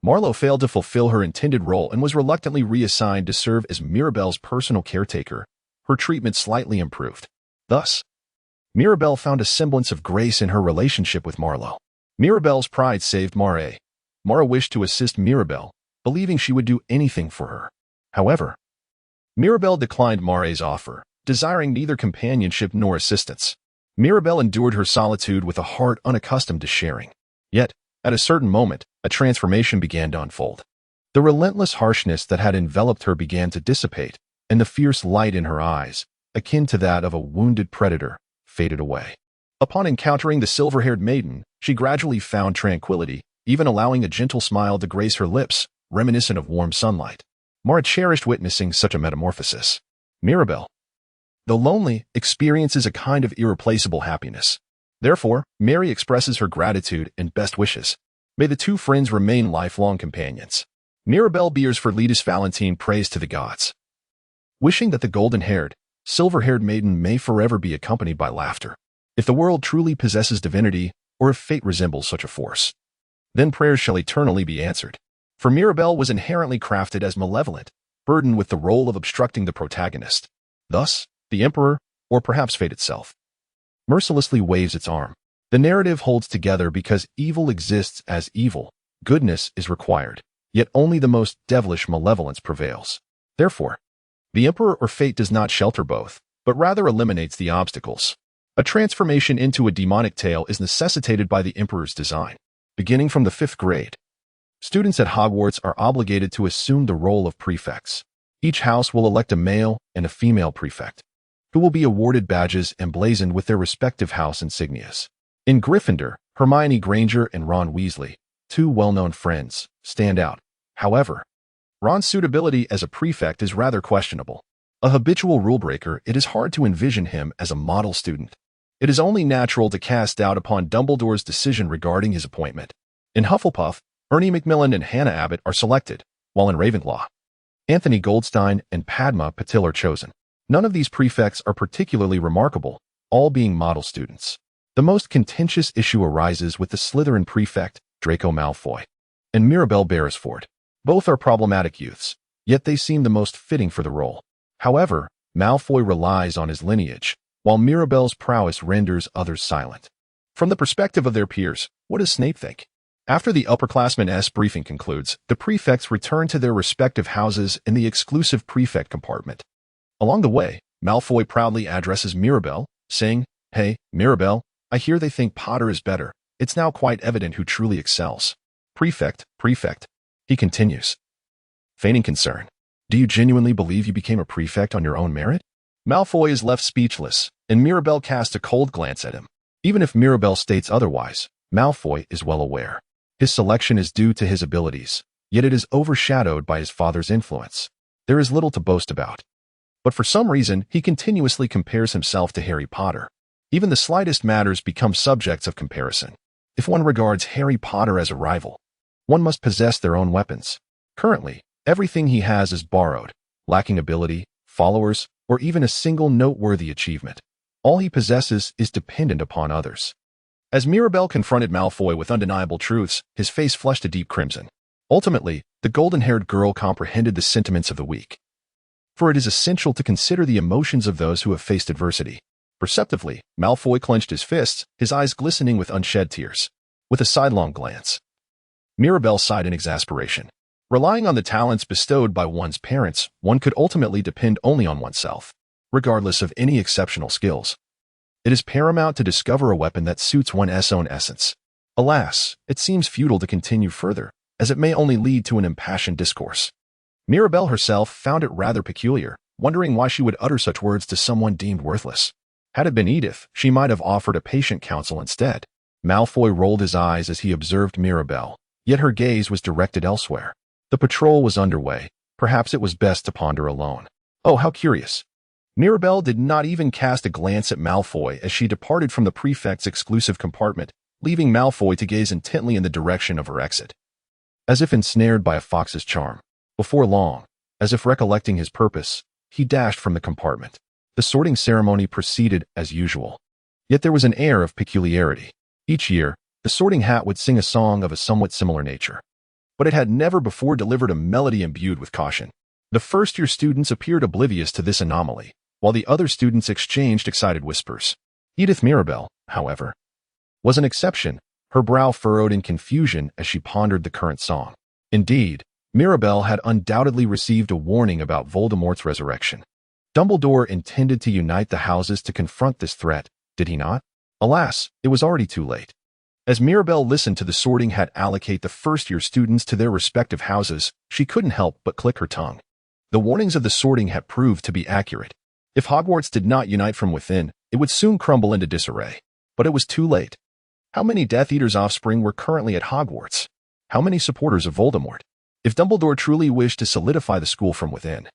Marlowe failed to fulfill her intended role and was reluctantly reassigned to serve as Mirabelle's personal caretaker, her treatment slightly improved. Thus, Mirabelle found a semblance of grace in her relationship with Marlowe. Mirabelle's pride saved Mara. Mara wished to assist Mirabelle, believing she would do anything for her. However, Mirabelle declined Mara's offer, desiring neither companionship nor assistance. Mirabelle endured her solitude with a heart unaccustomed to sharing. Yet, at a certain moment, a transformation began to unfold. The relentless harshness that had enveloped her began to dissipate, and the fierce light in her eyes, akin to that of a wounded predator, faded away. Upon encountering the silver-haired maiden, she gradually found tranquility, even allowing a gentle smile to grace her lips, reminiscent of warm sunlight. Mara cherished witnessing such a metamorphosis. Mirabel, though lonely, experiences a kind of irreplaceable happiness. Therefore, Mary expresses her gratitude and best wishes. May the two friends remain lifelong companions. Mirabel bears for Letus Valentine praise to the gods, wishing that the golden-haired, silver-haired maiden may forever be accompanied by laughter. If the world truly possesses divinity, or if fate resembles such a force, then prayers shall eternally be answered. For Mirabel was inherently crafted as malevolent, burdened with the role of obstructing the protagonist. Thus, the Emperor, or perhaps fate itself, mercilessly waves its arm. The narrative holds together because evil exists as evil, goodness is required, yet only the most devilish malevolence prevails. Therefore, the Emperor or fate does not shelter both, but rather eliminates the obstacles. A transformation into a demonic tale is necessitated by the Emperor's design. Beginning from the 5th grade, students at Hogwarts are obligated to assume the role of prefects. Each house will elect a male and a female prefect, who will be awarded badges emblazoned with their respective house insignias. In Gryffindor, Hermione Granger and Ron Weasley, two well-known friends, stand out. However, Ron's suitability as a prefect is rather questionable. A habitual rule-breaker, it is hard to envision him as a model student. It is only natural to cast doubt upon Dumbledore's decision regarding his appointment. In Hufflepuff, Ernie Macmillan and Hannah Abbott are selected, while in Ravenclaw, Anthony Goldstein and Padma Patil are chosen. None of these prefects are particularly remarkable, all being model students. The most contentious issue arises with the Slytherin prefect, Draco Malfoy, and Mirabel Beresford. Both are problematic youths, yet they seem the most fitting for the role. However, Malfoy relies on his lineage, while Mirabel's prowess renders others silent. From the perspective of their peers, what does Snape think? After the upperclassmen's briefing concludes, the prefects return to their respective houses in the exclusive prefect compartment. Along the way, Malfoy proudly addresses Mirabel, saying, "Hey, Mirabel, I hear they think Potter is better. It's now quite evident who truly excels." Prefect, he continues, feigning concern. "Do you genuinely believe you became a prefect on your own merit?" Malfoy is left speechless, and Mirabel casts a cold glance at him. Even if Mirabel states otherwise, Malfoy is well aware. His selection is due to his abilities, yet it is overshadowed by his father's influence. There is little to boast about. But for some reason, he continuously compares himself to Harry Potter. Even the slightest matters become subjects of comparison. If one regards Harry Potter as a rival, one must possess their own weapons. Currently, everything he has is borrowed, lacking ability, followers, or even a single noteworthy achievement. All he possesses is dependent upon others. As Mirabel confronted Malfoy with undeniable truths, his face flushed a deep crimson. Ultimately, the golden-haired girl comprehended the sentiments of the weak. For it is essential to consider the emotions of those who have faced adversity. Perceptively, Malfoy clenched his fists, his eyes glistening with unshed tears. With a sidelong glance, Mirabel sighed in exasperation. Relying on the talents bestowed by one's parents, one could ultimately depend only on oneself, regardless of any exceptional skills. It is paramount to discover a weapon that suits one's own essence. Alas, it seems futile to continue further, as it may only lead to an impassioned discourse. Mirabel herself found it rather peculiar, wondering why she would utter such words to someone deemed worthless. Had it been Edith, she might have offered a patient counsel instead. Malfoy rolled his eyes as he observed Mirabel, yet her gaze was directed elsewhere. The patrol was underway. Perhaps it was best to ponder alone. Oh, how curious. Mirabel did not even cast a glance at Malfoy as she departed from the prefect's exclusive compartment, leaving Malfoy to gaze intently in the direction of her exit. As if ensnared by a fox's charm. Before long, as if recollecting his purpose, he dashed from the compartment. The sorting ceremony proceeded as usual. Yet there was an air of peculiarity. Each year, the sorting hat would sing a song of a somewhat similar nature. But it had never before delivered a melody imbued with caution. The first-year students appeared oblivious to this anomaly, while the other students exchanged excited whispers. Edith Mirabel, however, was an exception, her brow furrowed in confusion as she pondered the current song. Indeed, Mirabel had undoubtedly received a warning about Voldemort's resurrection. Dumbledore intended to unite the houses to confront this threat, did he not? Alas, it was already too late. As Mirabel listened to the sorting hat allocate the first-year students to their respective houses, she couldn't help but click her tongue. The warnings of the sorting hat proved to be accurate. If Hogwarts did not unite from within, it would soon crumble into disarray. But it was too late. How many Death Eater's offspring were currently at Hogwarts? How many supporters of Voldemort? If Dumbledore truly wished to solidify the school from within,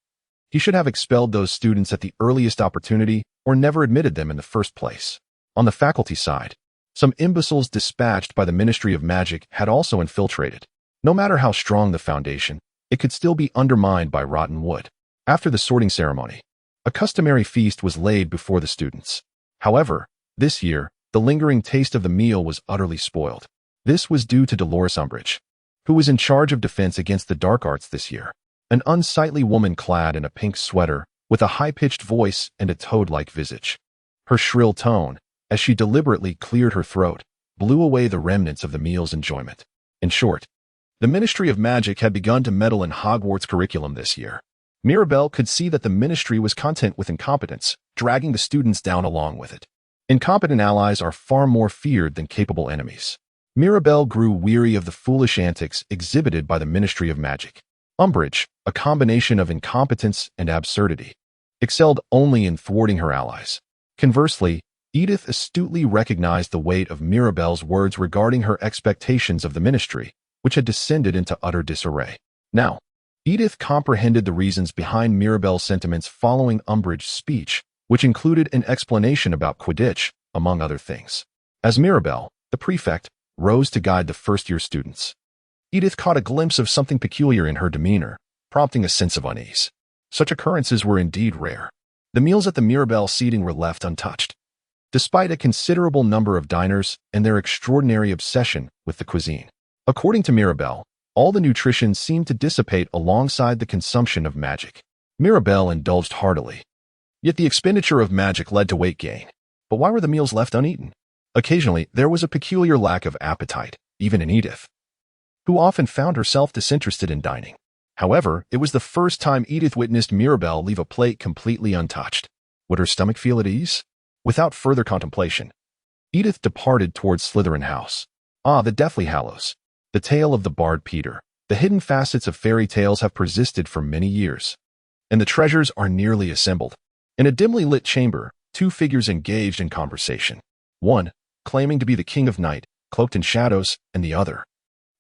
he should have expelled those students at the earliest opportunity or never admitted them in the first place. On the faculty side, some imbeciles dispatched by the Ministry of Magic had also infiltrated. No matter how strong the foundation, it could still be undermined by rotten wood. After the sorting ceremony, a customary feast was laid before the students. However, this year, the lingering taste of the meal was utterly spoiled. This was due to Dolores Umbridge, who was in charge of defense against the dark arts this year. An unsightly woman clad in a pink sweater, with a high-pitched voice and a toad-like visage. Her shrill tone, as she deliberately cleared her throat, blew away the remnants of the meal's enjoyment. In short, the Ministry of Magic had begun to meddle in Hogwarts' curriculum this year. Mirabelle could see that the ministry was content with incompetence, dragging the students down along with it. Incompetent allies are far more feared than capable enemies. Mirabelle grew weary of the foolish antics exhibited by the Ministry of Magic. Umbridge, a combination of incompetence and absurdity, excelled only in thwarting her allies. Conversely, Edith astutely recognized the weight of Mirabelle's words regarding her expectations of the ministry, which had descended into utter disarray. Now, Edith comprehended the reasons behind Mirabelle's sentiments following Umbridge's speech, which included an explanation about Quidditch, among other things. As Mirabelle, the prefect, rose to guide the first-year students, Edith caught a glimpse of something peculiar in her demeanor, prompting a sense of unease. Such occurrences were indeed rare. The meals at the Mirabelle seating were left untouched, despite a considerable number of diners and their extraordinary obsession with the cuisine. According to Mirabelle, all the nutrition seemed to dissipate alongside the consumption of magic. Mirabelle indulged heartily. Yet the expenditure of magic led to weight gain. But why were the meals left uneaten? Occasionally, there was a peculiar lack of appetite, even in Edith, who often found herself disinterested in dining. However, it was the first time Edith witnessed Mirabelle leave a plate completely untouched. Would her stomach feel at ease? Without further contemplation, Edith departed towards Slytherin House. Ah, the Deathly Hallows. The tale of the Bard Peter. The hidden facets of fairy tales have persisted for many years, and the treasures are nearly assembled. In a dimly lit chamber, two figures engaged in conversation. One, claiming to be the King of Night, cloaked in shadows, and the other,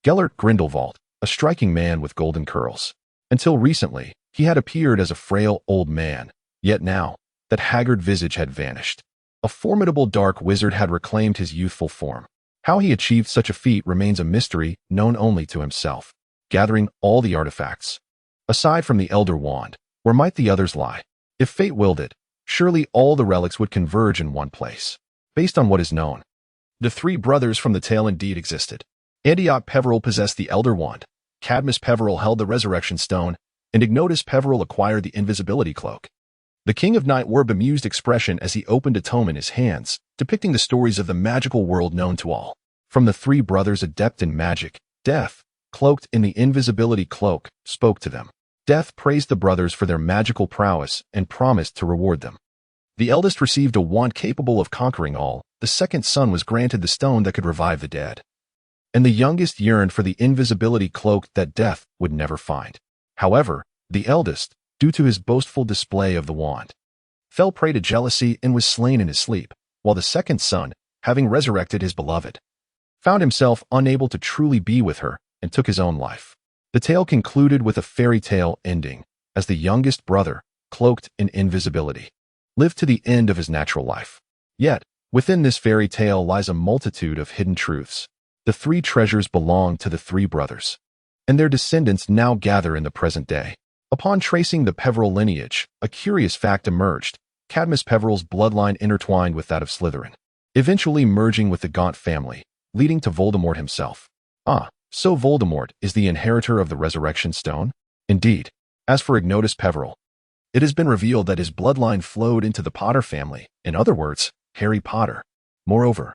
Gellert Grindelwald, a striking man with golden curls. Until recently, he had appeared as a frail old man, yet now, that haggard visage had vanished. A formidable dark wizard had reclaimed his youthful form. How he achieved such a feat remains a mystery known only to himself. Gathering all the artifacts, aside from the Elder Wand, where might the others lie? If fate willed it, surely all the relics would converge in one place. Based on what is known, the three brothers from the tale indeed existed. Antioch Peverell possessed the Elder Wand, Cadmus Peverell held the Resurrection Stone, and Ignotus Peverell acquired the Invisibility Cloak. The King of Night wore a bemused expression as he opened a tome in his hands, depicting the stories of the magical world known to all. From the three brothers adept in magic, Death, cloaked in the Invisibility Cloak, spoke to them. Death praised the brothers for their magical prowess and promised to reward them. The eldest received a wand capable of conquering all, the second son was granted the stone that could revive the dead, and the youngest yearned for the Invisibility Cloak that Death would never find. However, the eldest, due to his boastful display of the wand, fell prey to jealousy and was slain in his sleep, while the second son, having resurrected his beloved, found himself unable to truly be with her and took his own life. The tale concluded with a fairy tale ending, as the youngest brother, cloaked in invisibility, lived to the end of his natural life. Yet, within this fairy tale lies a multitude of hidden truths. The three treasures belong to the three brothers, and their descendants now gather in the present day. Upon tracing the Peverell lineage, a curious fact emerged. Cadmus Peverell's bloodline intertwined with that of Slytherin, eventually merging with the Gaunt family, leading to Voldemort himself. Ah, so Voldemort is the inheritor of the Resurrection Stone? Indeed. As for Ignotus Peverell, it has been revealed that his bloodline flowed into the Potter family, in other words, Harry Potter. Moreover,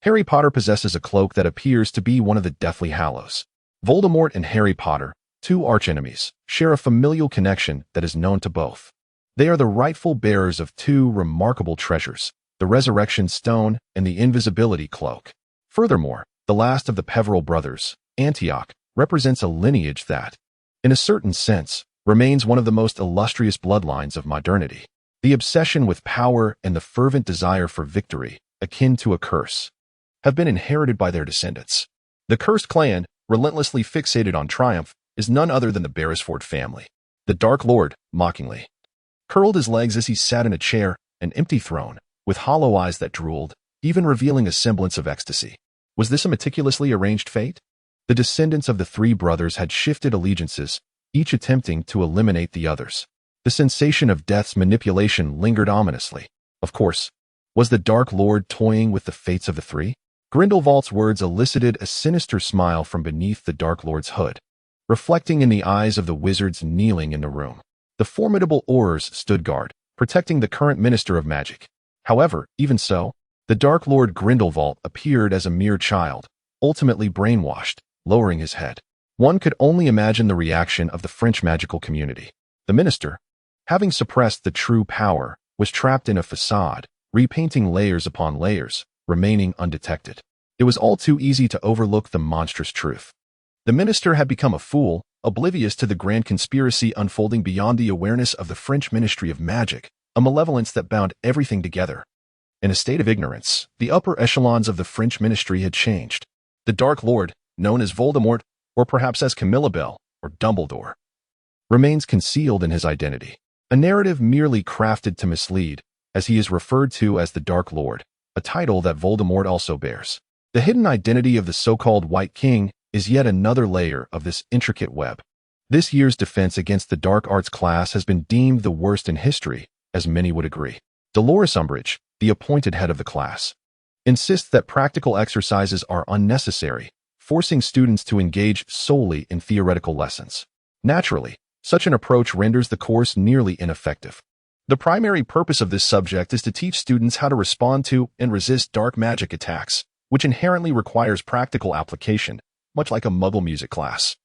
Harry Potter possesses a cloak that appears to be one of the Deathly Hallows. Voldemort and Harry Potter, two archenemies, share a familial connection that is known to both. They are the rightful bearers of two remarkable treasures, the Resurrection Stone and the Invisibility Cloak. Furthermore, the last of the Peverell brothers, Antioch, represents a lineage that, in a certain sense, remains one of the most illustrious bloodlines of modernity. The obsession with power and the fervent desire for victory, akin to a curse, have been inherited by their descendants. The cursed clan, relentlessly fixated on triumph, is none other than the Beresford family. The Dark Lord, mockingly, curled his legs as he sat in a chair, an empty throne, with hollow eyes that drooled, even revealing a semblance of ecstasy. Was this a meticulously arranged fate? The descendants of the three brothers had shifted allegiances, each attempting to eliminate the others. The sensation of death's manipulation lingered ominously. Of course, was the Dark Lord toying with the fates of the three? Grindelwald's words elicited a sinister smile from beneath the Dark Lord's hood, reflecting in the eyes of the wizards kneeling in the room. The formidable Aurors stood guard, protecting the current Minister of Magic. However, even so, the Dark Lord Grindelwald appeared as a mere child, ultimately brainwashed, lowering his head. One could only imagine the reaction of the French magical community. The minister, having suppressed the true power, was trapped in a facade, repainting layers upon layers, remaining undetected. It was all too easy to overlook the monstrous truth. The minister had become a fool, oblivious to the grand conspiracy unfolding beyond the awareness of the French Ministry of Magic, a malevolence that bound everything together. In a state of ignorance, the upper echelons of the French ministry had changed. The Dark Lord, known as Voldemort, or perhaps as Camilla Bell, or Dumbledore, remains concealed in his identity. A narrative merely crafted to mislead, as he is referred to as the Dark Lord, a title that Voldemort also bears. The hidden identity of the so-called White King is yet another layer of this intricate web. This year's defense against the dark arts class has been deemed the worst in history, as many would agree. Dolores Umbridge, the appointed head of the class, insists that practical exercises are unnecessary, forcing students to engage solely in theoretical lessons. Naturally, such an approach renders the course nearly ineffective. The primary purpose of this subject is to teach students how to respond to and resist dark magic attacks, which inherently requires practical application, much like a Muggle music class.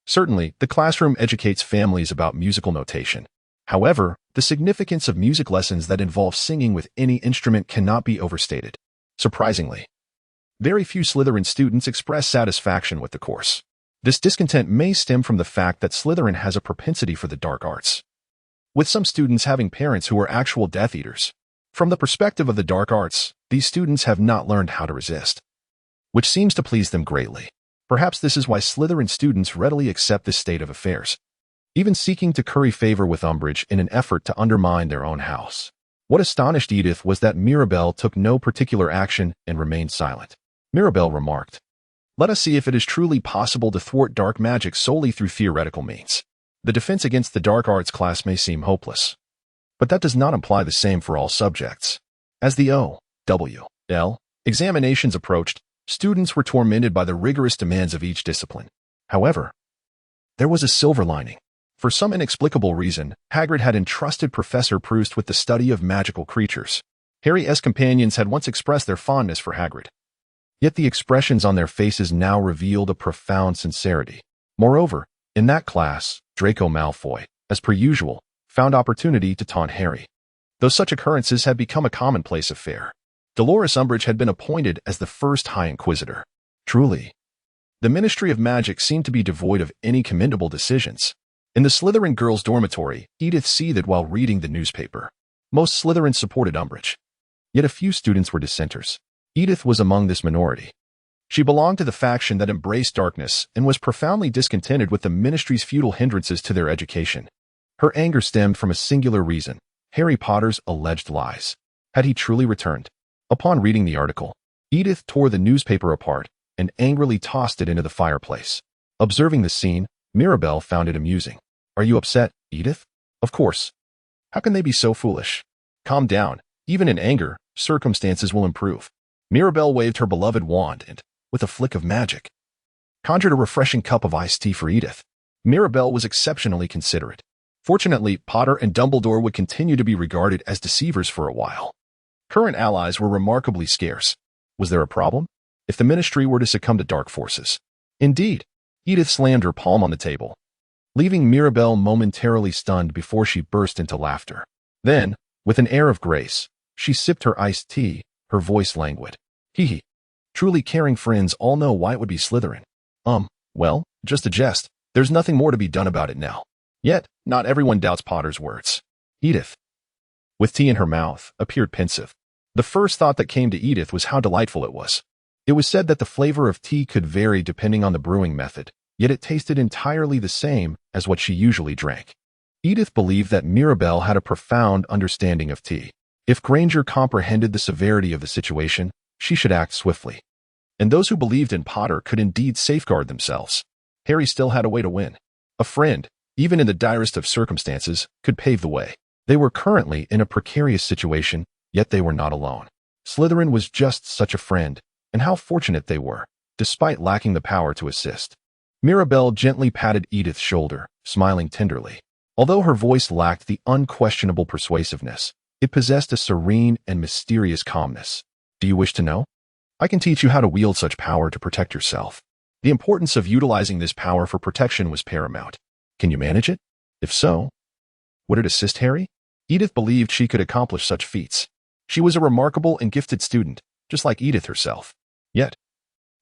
Certainly, the classroom educates families about musical notation. However, the significance of music lessons that involve singing with any instrument cannot be overstated. Surprisingly, very few Slytherin students express satisfaction with the course. This discontent may stem from the fact that Slytherin has a propensity for the dark arts, with some students having parents who are actual Death Eaters. From the perspective of the dark arts, these students have not learned how to resist, which seems to please them greatly. Perhaps this is why Slytherin students readily accept this state of affairs, even seeking to curry favor with Umbridge in an effort to undermine their own house. What astonished Edith was that Mirabelle took no particular action and remained silent. Mirabelle remarked, "Let us see if it is truly possible to thwart dark magic solely through theoretical means. The defense against the dark arts class may seem hopeless, but that does not imply the same for all subjects." As the O.W.L. examinations approached, students were tormented by the rigorous demands of each discipline. However, there was a silver lining. For some inexplicable reason, Hagrid had entrusted Professor Proust with the study of magical creatures. Harry's companions had once expressed their fondness for Hagrid, yet the expressions on their faces now revealed a profound sincerity. Moreover, in that class, Draco Malfoy, as per usual, found opportunity to taunt Harry, though such occurrences had become a commonplace affair. Dolores Umbridge had been appointed as the first High Inquisitor. Truly, the Ministry of Magic seemed to be devoid of any commendable decisions. In the Slytherin girls' dormitory, Edith seethed while reading the newspaper. Most Slytherins supported Umbridge, yet a few students were dissenters. Edith was among this minority. She belonged to the faction that embraced darkness and was profoundly discontented with the Ministry's futile hindrances to their education. Her anger stemmed from a singular reason: Harry Potter's alleged lies. Had he truly returned? Upon reading the article, Edith tore the newspaper apart and angrily tossed it into the fireplace. Observing the scene, Mirabelle found it amusing. "Are you upset, Edith?" "Of course. How can they be so foolish?" "Calm down. Even in anger, circumstances will improve." Mirabelle waved her beloved wand and, with a flick of magic, conjured a refreshing cup of iced tea for Edith. Mirabelle was exceptionally considerate. Fortunately, Potter and Dumbledore would continue to be regarded as deceivers for a while. Current allies were remarkably scarce. Was there a problem? If the Ministry were to succumb to dark forces? Indeed. Edith slammed her palm on the table, leaving Mirabelle momentarily stunned before she burst into laughter. Then, with an air of grace, she sipped her iced tea, her voice languid. "Hee. Truly caring friends all know why it would be Slytherin. Well, just a jest. There's nothing more to be done about it now." Yet, not everyone doubts Potter's words. Edith, with tea in her mouth, appeared pensive. The first thought that came to Edith was how delightful it was, It was said that the flavor of tea could vary depending on the brewing method, yet it tasted entirely the same as what she usually drank. Edith believed that Mirabelle had a profound understanding of tea. If Granger comprehended the severity of the situation, she should act swiftly. And those who believed in Potter could indeed safeguard themselves. Harry still had a way to win. A friend, even in the direst of circumstances, could pave the way. They were currently in a precarious situation, yet they were not alone. Slytherin was just such a friend, and how fortunate they were, despite lacking the power to assist. Mirabelle gently patted Edith's shoulder, smiling tenderly. Although her voice lacked the unquestionable persuasiveness, it possessed a serene and mysterious calmness. Do you wish to know? I can teach you how to wield such power to protect yourself. The importance of utilizing this power for protection was paramount. Can you manage it? If so, would it assist Harry? Edith believed she could accomplish such feats. She was a remarkable and gifted student, just like Edith herself. Yet,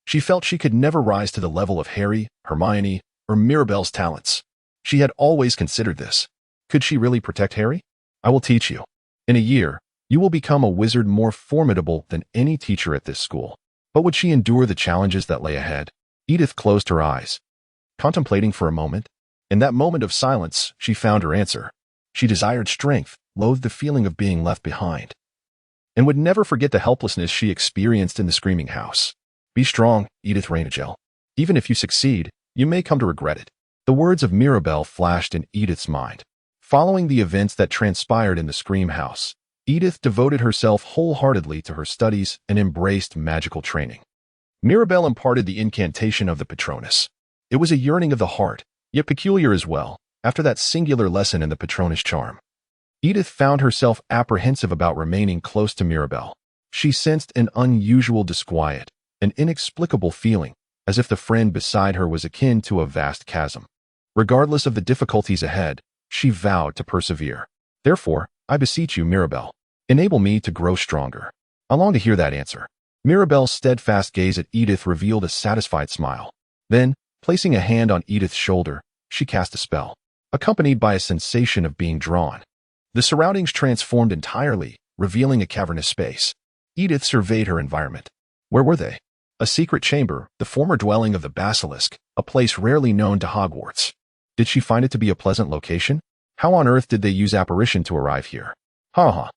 she felt she could never rise to the level of Harry, Hermione, or Mirabelle's talents. She had always considered this. Could she really protect Harry? I will teach you. In a year, you will become a wizard more formidable than any teacher at this school. But would she endure the challenges that lay ahead? Edith closed her eyes, contemplating for a moment. In that moment of silence, she found her answer. She desired strength, loathed the feeling of being left behind, and would never forget the helplessness she experienced in the screaming house. Be strong, Edith Rainagel. Even if you succeed, you may come to regret it. The words of Mirabelle flashed in Edith's mind. Following the events that transpired in the Scream House, Edith devoted herself wholeheartedly to her studies and embraced magical training. Mirabelle imparted the incantation of the Patronus. It was a yearning of the heart, yet peculiar as well, after that singular lesson in the Patronus charm. Edith found herself apprehensive about remaining close to Mirabelle. She sensed an unusual disquiet, an inexplicable feeling, as if the friend beside her was akin to a vast chasm. Regardless of the difficulties ahead, she vowed to persevere. Therefore, I beseech you, Mirabelle, enable me to grow stronger. I long to hear that answer. Mirabelle's steadfast gaze at Edith revealed a satisfied smile. Then, placing a hand on Edith's shoulder, she cast a spell, accompanied by a sensation of being drawn. The surroundings transformed entirely, revealing a cavernous space. Edith surveyed her environment. Where were they? A secret chamber, the former dwelling of the Basilisk, a place rarely known to Hogwarts. Did she find it to be a pleasant location? How on earth did they use apparition to arrive here? The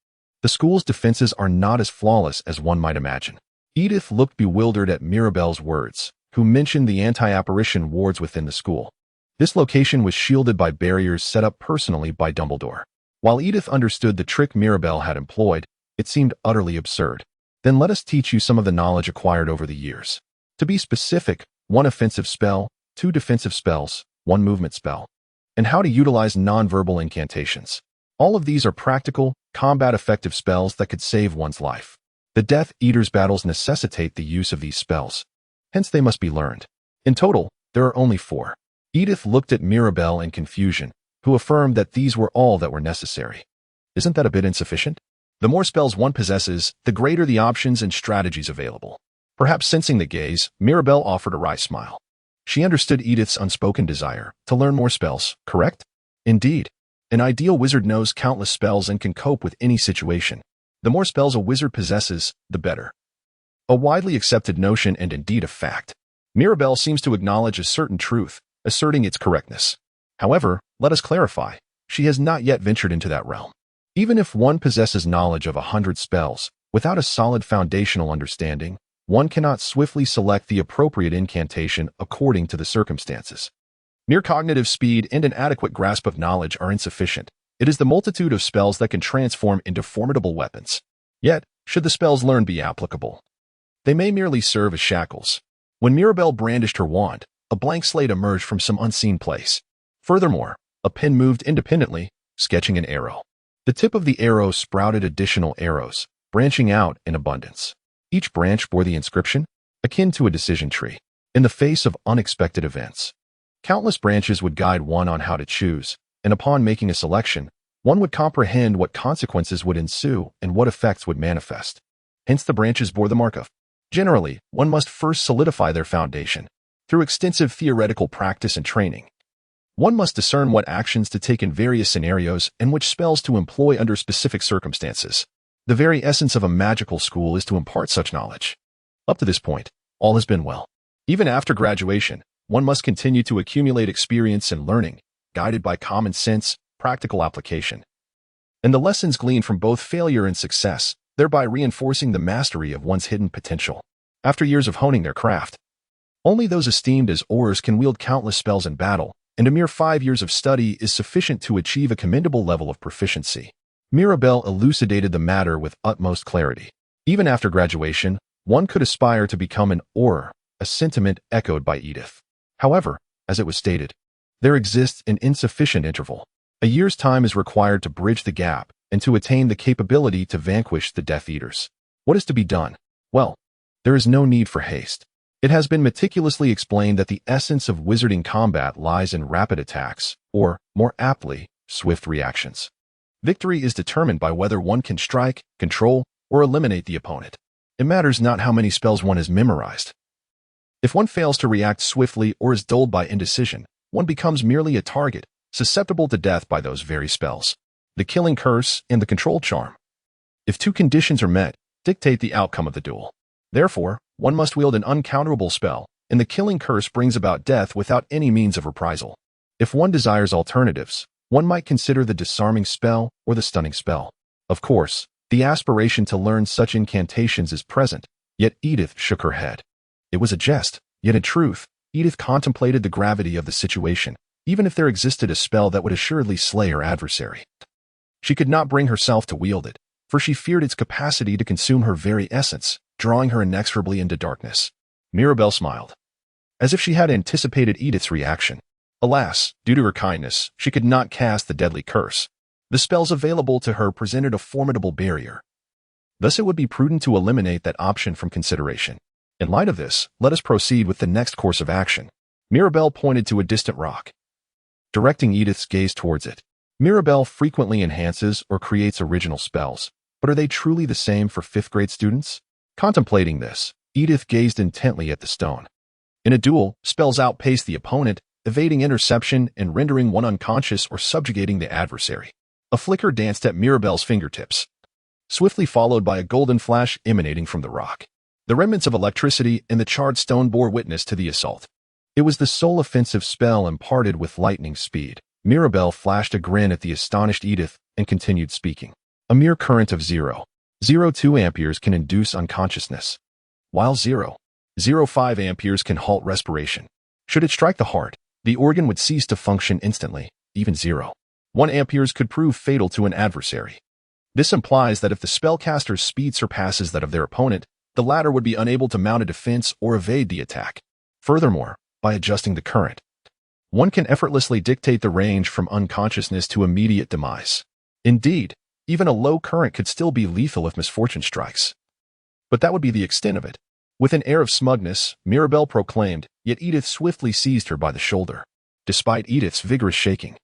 school's defenses are not as flawless as one might imagine. Edith looked bewildered at Mirabelle's words, who mentioned the anti-apparition wards within the school. This location was shielded by barriers set up personally by Dumbledore. While Edith understood the trick Mirabelle had employed, it seemed utterly absurd. Then let us teach you some of the knowledge acquired over the years. To be specific, 1 offensive spell, 2 defensive spells, 1 movement spell, and how to utilize nonverbal incantations. All of these are practical, combat-effective spells that could save one's life. The Death Eater's battles necessitate the use of these spells. Hence they must be learned. In total, there are only 4. Edith looked at Mirabelle in confusion, who affirmed that these were all that were necessary. Isn't that a bit insufficient? The more spells one possesses, the greater the options and strategies available. Perhaps sensing the gaze, Mirabelle offered a wry smile. She understood Edith's unspoken desire to learn more spells, correct? Indeed. An ideal wizard knows countless spells and can cope with any situation. The more spells a wizard possesses, the better. A widely accepted notion and indeed a fact. Mirabelle seems to acknowledge a certain truth, asserting its correctness. However, let us clarify, she has not yet ventured into that realm. Even if one possesses knowledge of 100 spells, without a solid foundational understanding, one cannot swiftly select the appropriate incantation according to the circumstances. Mere cognitive speed and an adequate grasp of knowledge are insufficient. It is the multitude of spells that can transform into formidable weapons. Yet, should the spells learned be applicable, they may merely serve as shackles. When Mirabelle brandished her wand, a blank slate emerged from some unseen place. Furthermore, a pen moved independently, sketching an arrow. The tip of the arrow sprouted additional arrows, branching out in abundance. Each branch bore the inscription, akin to a decision tree, in the face of unexpected events. Countless branches would guide one on how to choose, and upon making a selection, one would comprehend what consequences would ensue and what effects would manifest. Hence the branches bore the mark of. Generally, one must first solidify their foundation, through extensive theoretical practice and training. One must discern what actions to take in various scenarios and which spells to employ under specific circumstances. The very essence of a magical school is to impart such knowledge. Up to this point, all has been well. Even after graduation, one must continue to accumulate experience and learning, guided by common sense, practical application, and the lessons gleaned from both failure and success, thereby reinforcing the mastery of one's hidden potential. After years of honing their craft, only those esteemed as aurors can wield countless spells in battle, and a mere 5 years of study is sufficient to achieve a commendable level of proficiency. Mirabelle elucidated the matter with utmost clarity. Even after graduation, one could aspire to become an auror, a sentiment echoed by Edith. However, as it was stated, there exists an insufficient interval. A year's time is required to bridge the gap and to attain the capability to vanquish the Death Eaters. What is to be done? Well, there is no need for haste. It has been meticulously explained that the essence of wizarding combat lies in rapid attacks, or, more aptly, swift reactions. Victory is determined by whether one can strike, control, or eliminate the opponent. It matters not how many spells one has memorized. If one fails to react swiftly or is dulled by indecision, one becomes merely a target, susceptible to death by those very spells. The killing curse and the control charm, if two conditions are met, dictate the outcome of the duel. Therefore, one must wield an uncounterable spell, and the killing curse brings about death without any means of reprisal. If one desires alternatives, one might consider the disarming spell or the stunning spell. Of course, the aspiration to learn such incantations is present, yet Edith shook her head. It was a jest, yet in truth, Edith contemplated the gravity of the situation, even if there existed a spell that would assuredly slay her adversary. She could not bring herself to wield it, for she feared its capacity to consume her very essence, drawing her inexorably into darkness. Mirabelle smiled, as if she had anticipated Edith's reaction. Alas, due to her kindness, she could not cast the deadly curse. The spells available to her presented a formidable barrier. Thus it would be prudent to eliminate that option from consideration. In light of this, let us proceed with the next course of action. Mirabelle pointed to a distant rock, directing Edith's gaze towards it. Mirabelle frequently enhances or creates original spells, but are they truly the same for 5th grade students? Contemplating this, Edith gazed intently at the stone. In a duel, spells outpace the opponent, evading interception and rendering one unconscious or subjugating the adversary. A flicker danced at Mirabelle's fingertips, swiftly followed by a golden flash emanating from the rock. The remnants of electricity in the charred stone bore witness to the assault. It was the sole offensive spell imparted with lightning speed. Mirabelle flashed a grin at the astonished Edith and continued speaking. A mere current of 0.02 amperes can induce unconsciousness, while 0.05 amperes can halt respiration. Should it strike the heart, the organ would cease to function instantly. Even 0.1 amperes could prove fatal to an adversary. This implies that if the spellcaster's speed surpasses that of their opponent, the latter would be unable to mount a defense or evade the attack. Furthermore, by adjusting the current, one can effortlessly dictate the range from unconsciousness to immediate demise. Indeed, even a low current could still be lethal if misfortune strikes. But that would be the extent of it. With an air of smugness, Mirabelle proclaimed, yet Edith swiftly seized her by the shoulder. Despite Edith's vigorous shaking,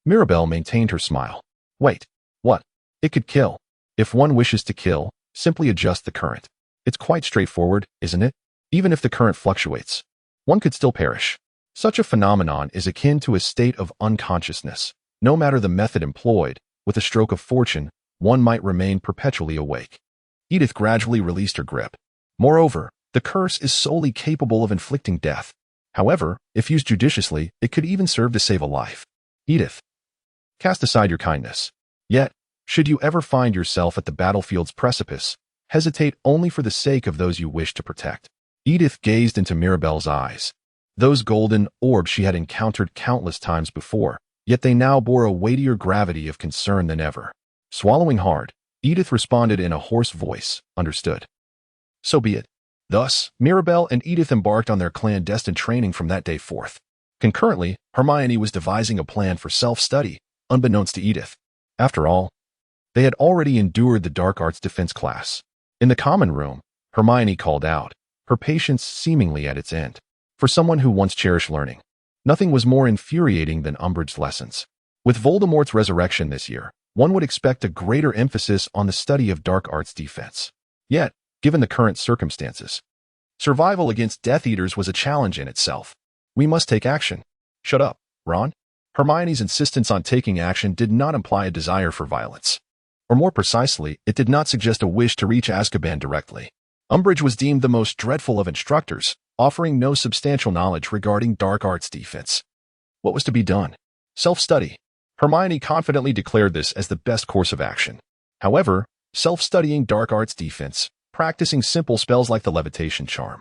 Mirabelle maintained her smile. Wait, what? It could kill. If one wishes to kill, simply adjust the current. It's quite straightforward, isn't it? Even if the current fluctuates, one could still perish. Such a phenomenon is akin to a state of unconsciousness. No matter the method employed, with a stroke of fortune, one might remain perpetually awake. Edith gradually released her grip. Moreover, the curse is solely capable of inflicting death. However, if used judiciously, it could even serve to save a life. Edith, cast aside your kindness. Yet, should you ever find yourself at the battlefield's precipice, hesitate only for the sake of those you wish to protect. Edith gazed into Mirabelle's eyes. Those golden orbs she had encountered countless times before, yet they now bore a weightier gravity of concern than ever. Swallowing hard, Edith responded in a hoarse voice, understood. So be it. Thus, Mirabelle and Edith embarked on their clandestine training from that day forth. Concurrently, Hermione was devising a plan for self-study, unbeknownst to Edith. After all, they had already endured the dark arts defense class. In the common room, Hermione called out, her patience seemingly at its end. For someone who once cherished learning, nothing was more infuriating than Umbridge's lessons. With Voldemort's resurrection this year, one would expect a greater emphasis on the study of dark arts defense. Yet, given the current circumstances, survival against Death Eaters was a challenge in itself. We must take action. Shut up, Ron. Hermione's insistence on taking action did not imply a desire for violence. Or more precisely, it did not suggest a wish to reach Azkaban directly. Umbridge was deemed the most dreadful of instructors, offering no substantial knowledge regarding dark arts defense. What was to be done? Self-study. Hermione confidently declared this as the best course of action. However, self-studying dark arts defense, practicing simple spells like the levitation charm,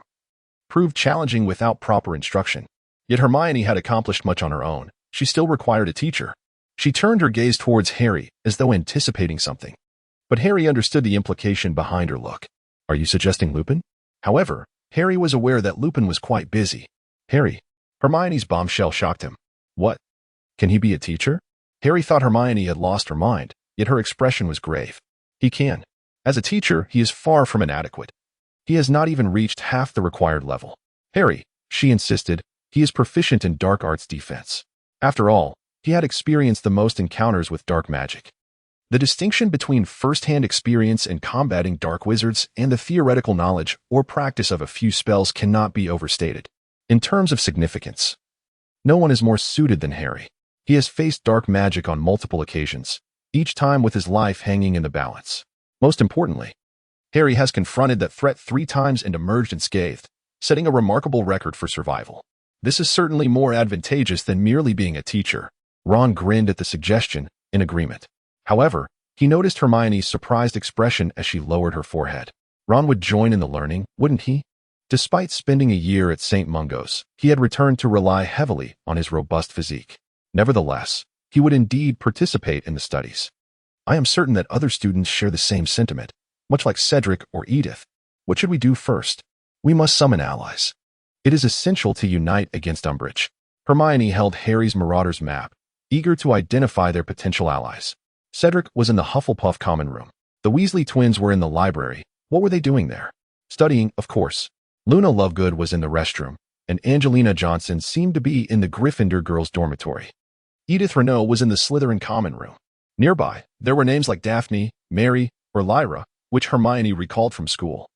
proved challenging without proper instruction. Yet Hermione had accomplished much on her own. She still required a teacher. She turned her gaze towards Harry, as though anticipating something. But Harry understood the implication behind her look. Are you suggesting Lupin? However, Harry was aware that Lupin was quite busy. Harry. Hermione's bombshell shocked him. What? Can he be a teacher? Harry thought Hermione had lost her mind, yet her expression was grave. He can. As a teacher, he is far from inadequate. He has not even reached half the required level. Harry, she insisted, he is proficient in dark arts defense. After all, he had experienced the most encounters with dark magic. The distinction between first-hand experience in combating dark wizards and the theoretical knowledge or practice of a few spells cannot be overstated. In terms of significance, no one is more suited than Harry. He has faced dark magic on multiple occasions, each time with his life hanging in the balance. Most importantly, Harry has confronted that threat 3 times and emerged unscathed, setting a remarkable record for survival. This is certainly more advantageous than merely being a teacher. Ron grinned at the suggestion, in agreement. However, he noticed Hermione's surprised expression as she lowered her forehead. Ron would join in the learning, wouldn't he? Despite spending a year at St. Mungo's, he had returned to rely heavily on his robust physique. Nevertheless, he would indeed participate in the studies. I am certain that other students share the same sentiment, much like Cedric or Edith. What should we do first? We must summon allies. It is essential to unite against Umbridge. Hermione held Harry's Marauder's map, eager to identify their potential allies. Cedric was in the Hufflepuff common room. The Weasley twins were in the library. What were they doing there? Studying, of course. Luna Lovegood was in the restroom, and Angelina Johnson seemed to be in the Gryffindor girls' dormitory. Edith Renault was in the Slytherin common room. Nearby, there were names like Daphne, Mary, or Lyra, which Hermione recalled from school.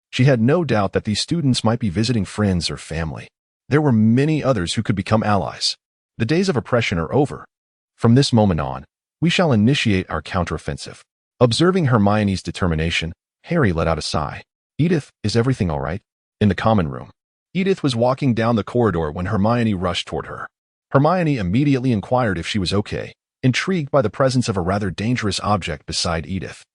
She had no doubt that these students might be visiting friends or family. There were many others who could become allies. The days of oppression are over. From this moment on, we shall initiate our counteroffensive. Observing Hermione's determination, Harry let out a sigh. Edith, is everything all right? In the common room, Edith was walking down the corridor when Hermione rushed toward her. Hermione immediately inquired if she was okay, intrigued by the presence of a rather dangerous object beside Edith.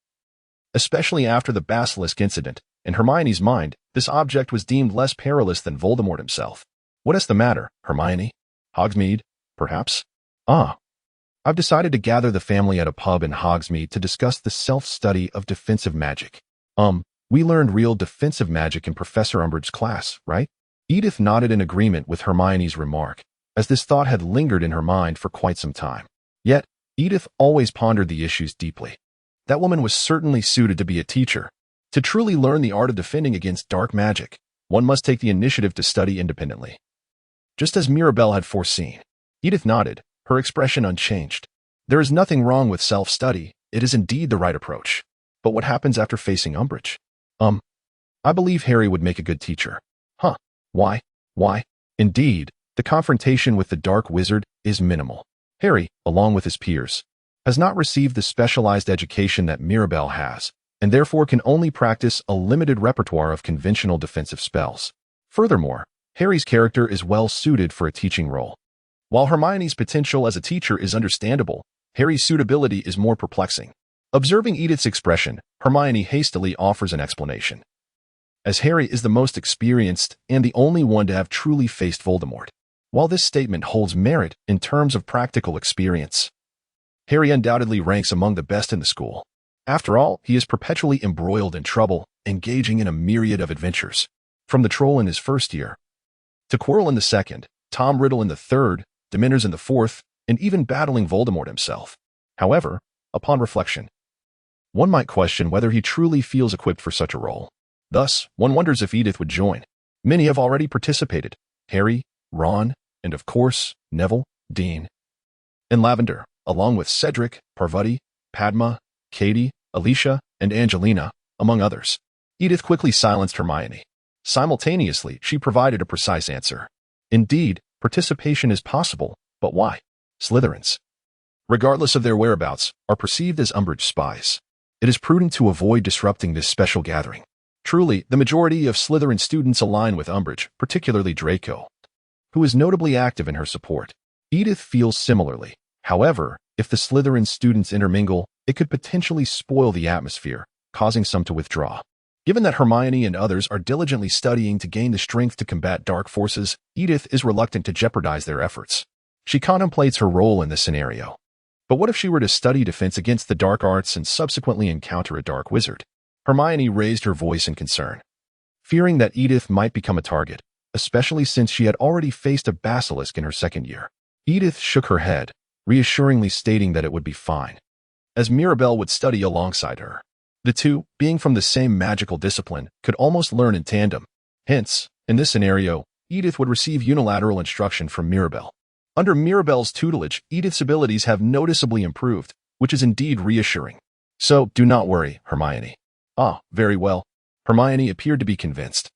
Especially after the basilisk incident, in Hermione's mind, this object was deemed less perilous than Voldemort himself. What is the matter, Hermione? Hogsmeade, perhaps? I've decided to gather the family at a pub in Hogsmeade to discuss the self-study of defensive magic. We learned real defensive magic in Professor Umbridge's class, right? Edith nodded in agreement with Hermione's remark, as this thought had lingered in her mind for quite some time. Yet, Edith always pondered the issues deeply. That woman was certainly suited to be a teacher. To truly learn the art of defending against dark magic, one must take the initiative to study independently. Just as Mirabelle had foreseen. Edith nodded, her expression unchanged. There is nothing wrong with self-study. It is indeed the right approach. But what happens after facing Umbridge? I believe Harry would make a good teacher. Why? Indeed, the confrontation with the Dark Wizard is minimal. Harry, along with his peers, has not received the specialized education that Mirabelle has, and therefore can only practice a limited repertoire of conventional defensive spells. Furthermore, Harry's character is well suited for a teaching role. While Hermione's potential as a teacher is understandable, Harry's suitability is more perplexing. Observing Edith's expression, Hermione hastily offers an explanation. As Harry is the most experienced and the only one to have truly faced Voldemort. While this statement holds merit in terms of practical experience, Harry undoubtedly ranks among the best in the school. After all, he is perpetually embroiled in trouble, engaging in a myriad of adventures. From the Troll in his first year, to Quirrell in the second, Tom Riddle in the third, Dementors in the fourth, and even battling Voldemort himself. However, upon reflection, one might question whether he truly feels equipped for such a role. Thus, one wonders if Edith would join. Many have already participated. Harry, Ron, and of course, Neville, Dean, and Lavender, along with Cedric, Parvati, Padma, Katie, Alicia, and Angelina, among others. Edith quickly silenced Hermione. Simultaneously, she provided a precise answer. Indeed, participation is possible, but why? Slytherins, regardless of their whereabouts, are perceived as Umbridge spies. It is prudent to avoid disrupting this special gathering. Truly, the majority of Slytherin students align with Umbridge, particularly Draco, who is notably active in her support. Edith feels similarly. However, if the Slytherin students intermingle, it could potentially spoil the atmosphere, causing some to withdraw. Given that Hermione and others are diligently studying to gain the strength to combat dark forces, Edith is reluctant to jeopardize their efforts. She contemplates her role in this scenario. But what if she were to study defense against the dark arts and subsequently encounter a dark wizard? Hermione raised her voice in concern, fearing that Edith might become a target, especially since she had already faced a basilisk in her second year. Edith shook her head, reassuringly stating that it would be fine, as Mirabelle would study alongside her. The two, being from the same magical discipline, could almost learn in tandem. Hence, in this scenario, Edith would receive unilateral instruction from Mirabelle. Under Mirabelle's tutelage, Edith's abilities have noticeably improved, which is indeed reassuring. So, do not worry, Hermione. Ah, very well. Hermione appeared to be convinced.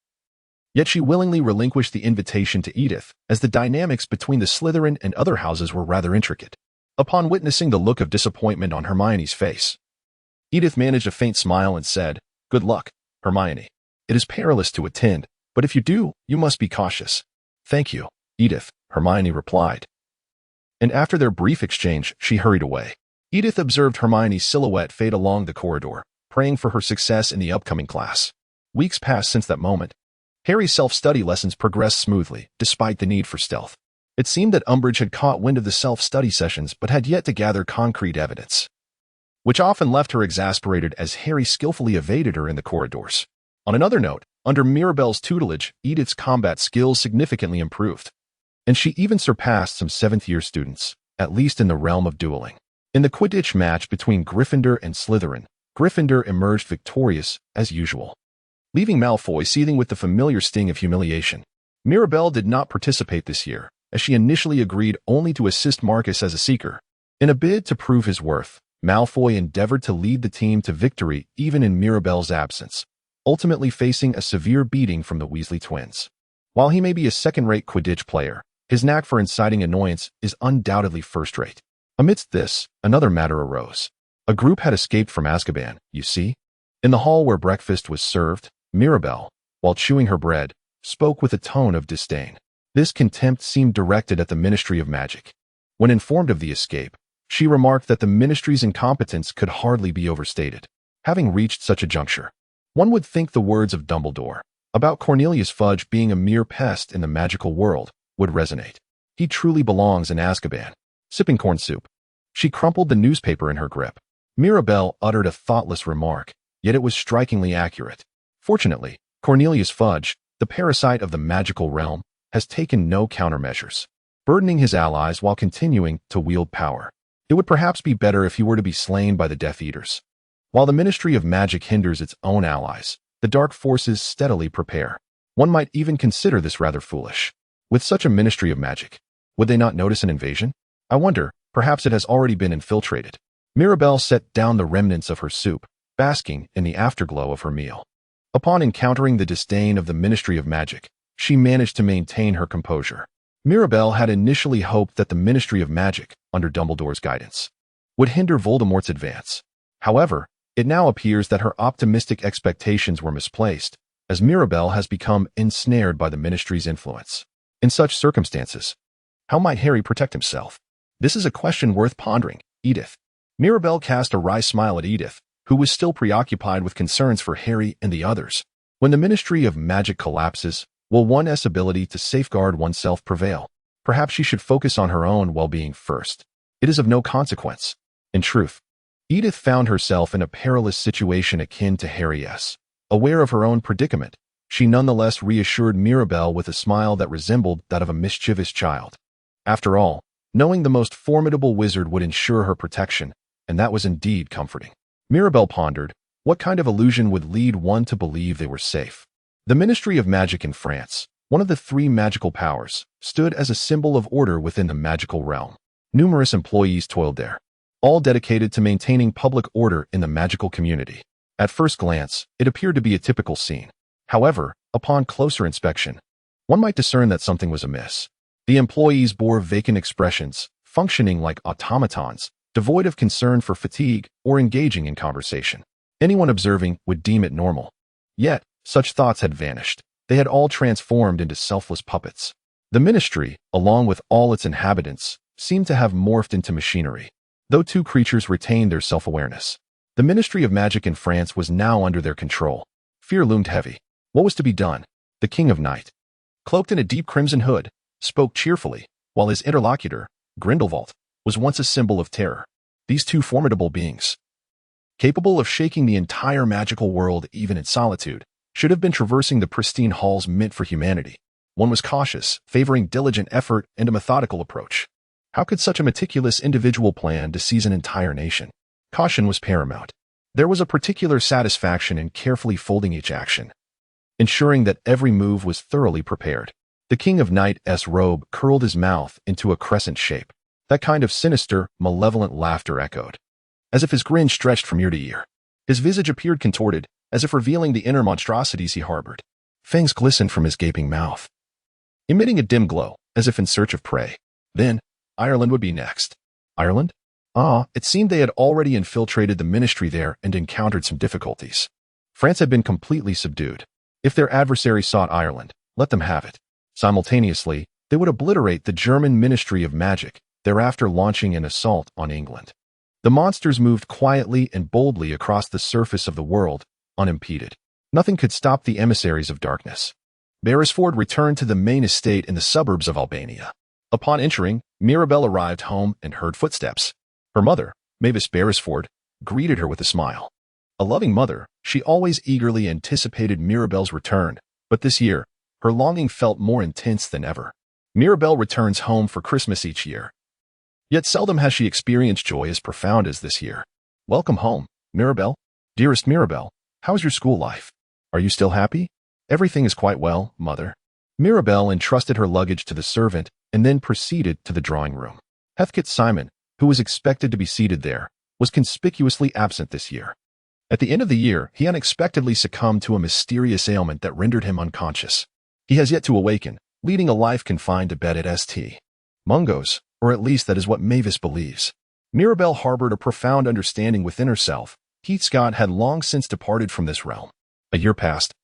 Yet she willingly relinquished the invitation to Edith, as the dynamics between the Slytherin and other houses were rather intricate. Upon witnessing the look of disappointment on Hermione's face, Edith managed a faint smile and said, "Good luck, Hermione. It is perilous to attend, but if you do, you must be cautious." "Thank you, Edith," Hermione replied. And after their brief exchange, she hurried away. Edith observed Hermione's silhouette fade along the corridor, praying for her success in the upcoming class. Weeks passed since that moment. Harry's self-study lessons progressed smoothly, despite the need for stealth. It seemed that Umbridge had caught wind of the self-study sessions but had yet to gather concrete evidence, which often left her exasperated as Harry skillfully evaded her in the corridors. On another note, under Mirabelle's tutelage, Edith's combat skills significantly improved, and she even surpassed some 7th-year students, at least in the realm of dueling. In the Quidditch match between Gryffindor and Slytherin, Gryffindor emerged victorious, as usual, leaving Malfoy seething with the familiar sting of humiliation. Mirabelle did not participate this year, as she initially agreed only to assist Marcus as a seeker. In a bid to prove his worth, Malfoy endeavored to lead the team to victory even in Mirabelle's absence, ultimately facing a severe beating from the Weasley twins. While he may be a second-rate Quidditch player, his knack for inciting annoyance is undoubtedly first-rate. Amidst this, another matter arose. A group had escaped from Azkaban, you see. In the hall where breakfast was served, Mirabelle, while chewing her bread, spoke with a tone of disdain. This contempt seemed directed at the Ministry of Magic. When informed of the escape, she remarked that the Ministry's incompetence could hardly be overstated. Having reached such a juncture, one would think the words of Dumbledore about Cornelius Fudge being a mere pest in the magical world would resonate. He truly belongs in Azkaban. Sipping corn soup, she crumpled the newspaper in her grip. Mirabelle uttered a thoughtless remark, yet it was strikingly accurate. Fortunately, Cornelius Fudge, the parasite of the magical realm, has taken no countermeasures, burdening his allies while continuing to wield power. It would perhaps be better if he were to be slain by the Death Eaters. While the Ministry of Magic hinders its own allies, the dark forces steadily prepare. One might even consider this rather foolish. With such a Ministry of Magic, would they not notice an invasion? I wonder, perhaps it has already been infiltrated. Mirabelle set down the remnants of her soup, basking in the afterglow of her meal. Upon encountering the disdain of the Ministry of Magic, she managed to maintain her composure. Mirabelle had initially hoped that the Ministry of Magic, under Dumbledore's guidance, would hinder Voldemort's advance. However, it now appears that her optimistic expectations were misplaced, as Mirabelle has become ensnared by the Ministry's influence. In such circumstances, how might Harry protect himself? This is a question worth pondering, Edith. Mirabelle cast a wry smile at Edith, who was still preoccupied with concerns for Harry and the others. When the Ministry of Magic collapses, will one's ability to safeguard oneself prevail? Perhaps she should focus on her own well-being first. It is of no consequence. In truth, Edith found herself in a perilous situation akin to Harry's. Aware of her own predicament, she nonetheless reassured Mirabelle with a smile that resembled that of a mischievous child. After all, knowing the most formidable wizard would ensure her protection, and that was indeed comforting. Mirabelle pondered, what kind of illusion would lead one to believe they were safe? The Ministry of Magic in France, one of the 3 magical powers, stood as a symbol of order within the magical realm. Numerous employees toiled there, all dedicated to maintaining public order in the magical community. At first glance, it appeared to be a typical scene. However, upon closer inspection, one might discern that something was amiss. The employees bore vacant expressions, functioning like automatons, devoid of concern for fatigue or engaging in conversation. Anyone observing would deem it normal. Yet, Such thoughts had vanished. They had all transformed into selfless puppets. The ministry, along with all its inhabitants, seemed to have morphed into machinery, though two creatures retained their self-awareness. The Ministry of Magic in France was now under their control. Fear loomed heavy. What was to be done? The King of Night, cloaked in a deep crimson hood, spoke cheerfully, while his interlocutor, Grindelwald, was once a symbol of terror. These two formidable beings, capable of shaking the entire magical world even in solitude, should have been traversing the pristine halls meant for humanity. One was cautious, favoring diligent effort and a methodical approach. How could such a meticulous individual plan to seize an entire nation? Caution was paramount. There was a particular satisfaction in carefully folding each action, ensuring that every move was thoroughly prepared. The King of Night's robe curled his mouth into a crescent shape. That kind of sinister, malevolent laughter echoed, as if his grin stretched from ear to ear. His visage appeared contorted, as if revealing the inner monstrosities he harbored. Fangs glistened from his gaping mouth, emitting a dim glow, as if in search of prey. Then, Ireland would be next. Ireland? It seemed they had already infiltrated the ministry there and encountered some difficulties. France had been completely subdued. If their adversary sought Ireland, let them have it. Simultaneously, they would obliterate the German Ministry of Magic, thereafter launching an assault on England. The monsters moved quietly and boldly across the surface of the world, unimpeded. Nothing could stop the emissaries of darkness. Beresford returned to the main estate in the suburbs of Albania. Upon entering, Mirabelle arrived home and heard footsteps. Her mother, Mavis Beresford, greeted her with a smile. A loving mother, she always eagerly anticipated Mirabelle's return, but this year, her longing felt more intense than ever. Mirabelle returns home for Christmas each year. Yet seldom has she experienced joy as profound as this year. Welcome home, Mirabelle. Dearest Mirabelle, how's your school life? Are you still happy? Everything is quite well, mother. Mirabelle entrusted her luggage to the servant and then proceeded to the drawing room. Heathcote Simon, who was expected to be seated there, was conspicuously absent this year. At the end of the year, he unexpectedly succumbed to a mysterious ailment that rendered him unconscious. He has yet to awaken, leading a life confined to bed at St. Mungo's, or at least that is what Mavis believes. Mirabelle harbored a profound understanding within herself. Heathcote had long since departed from this realm. A year passed,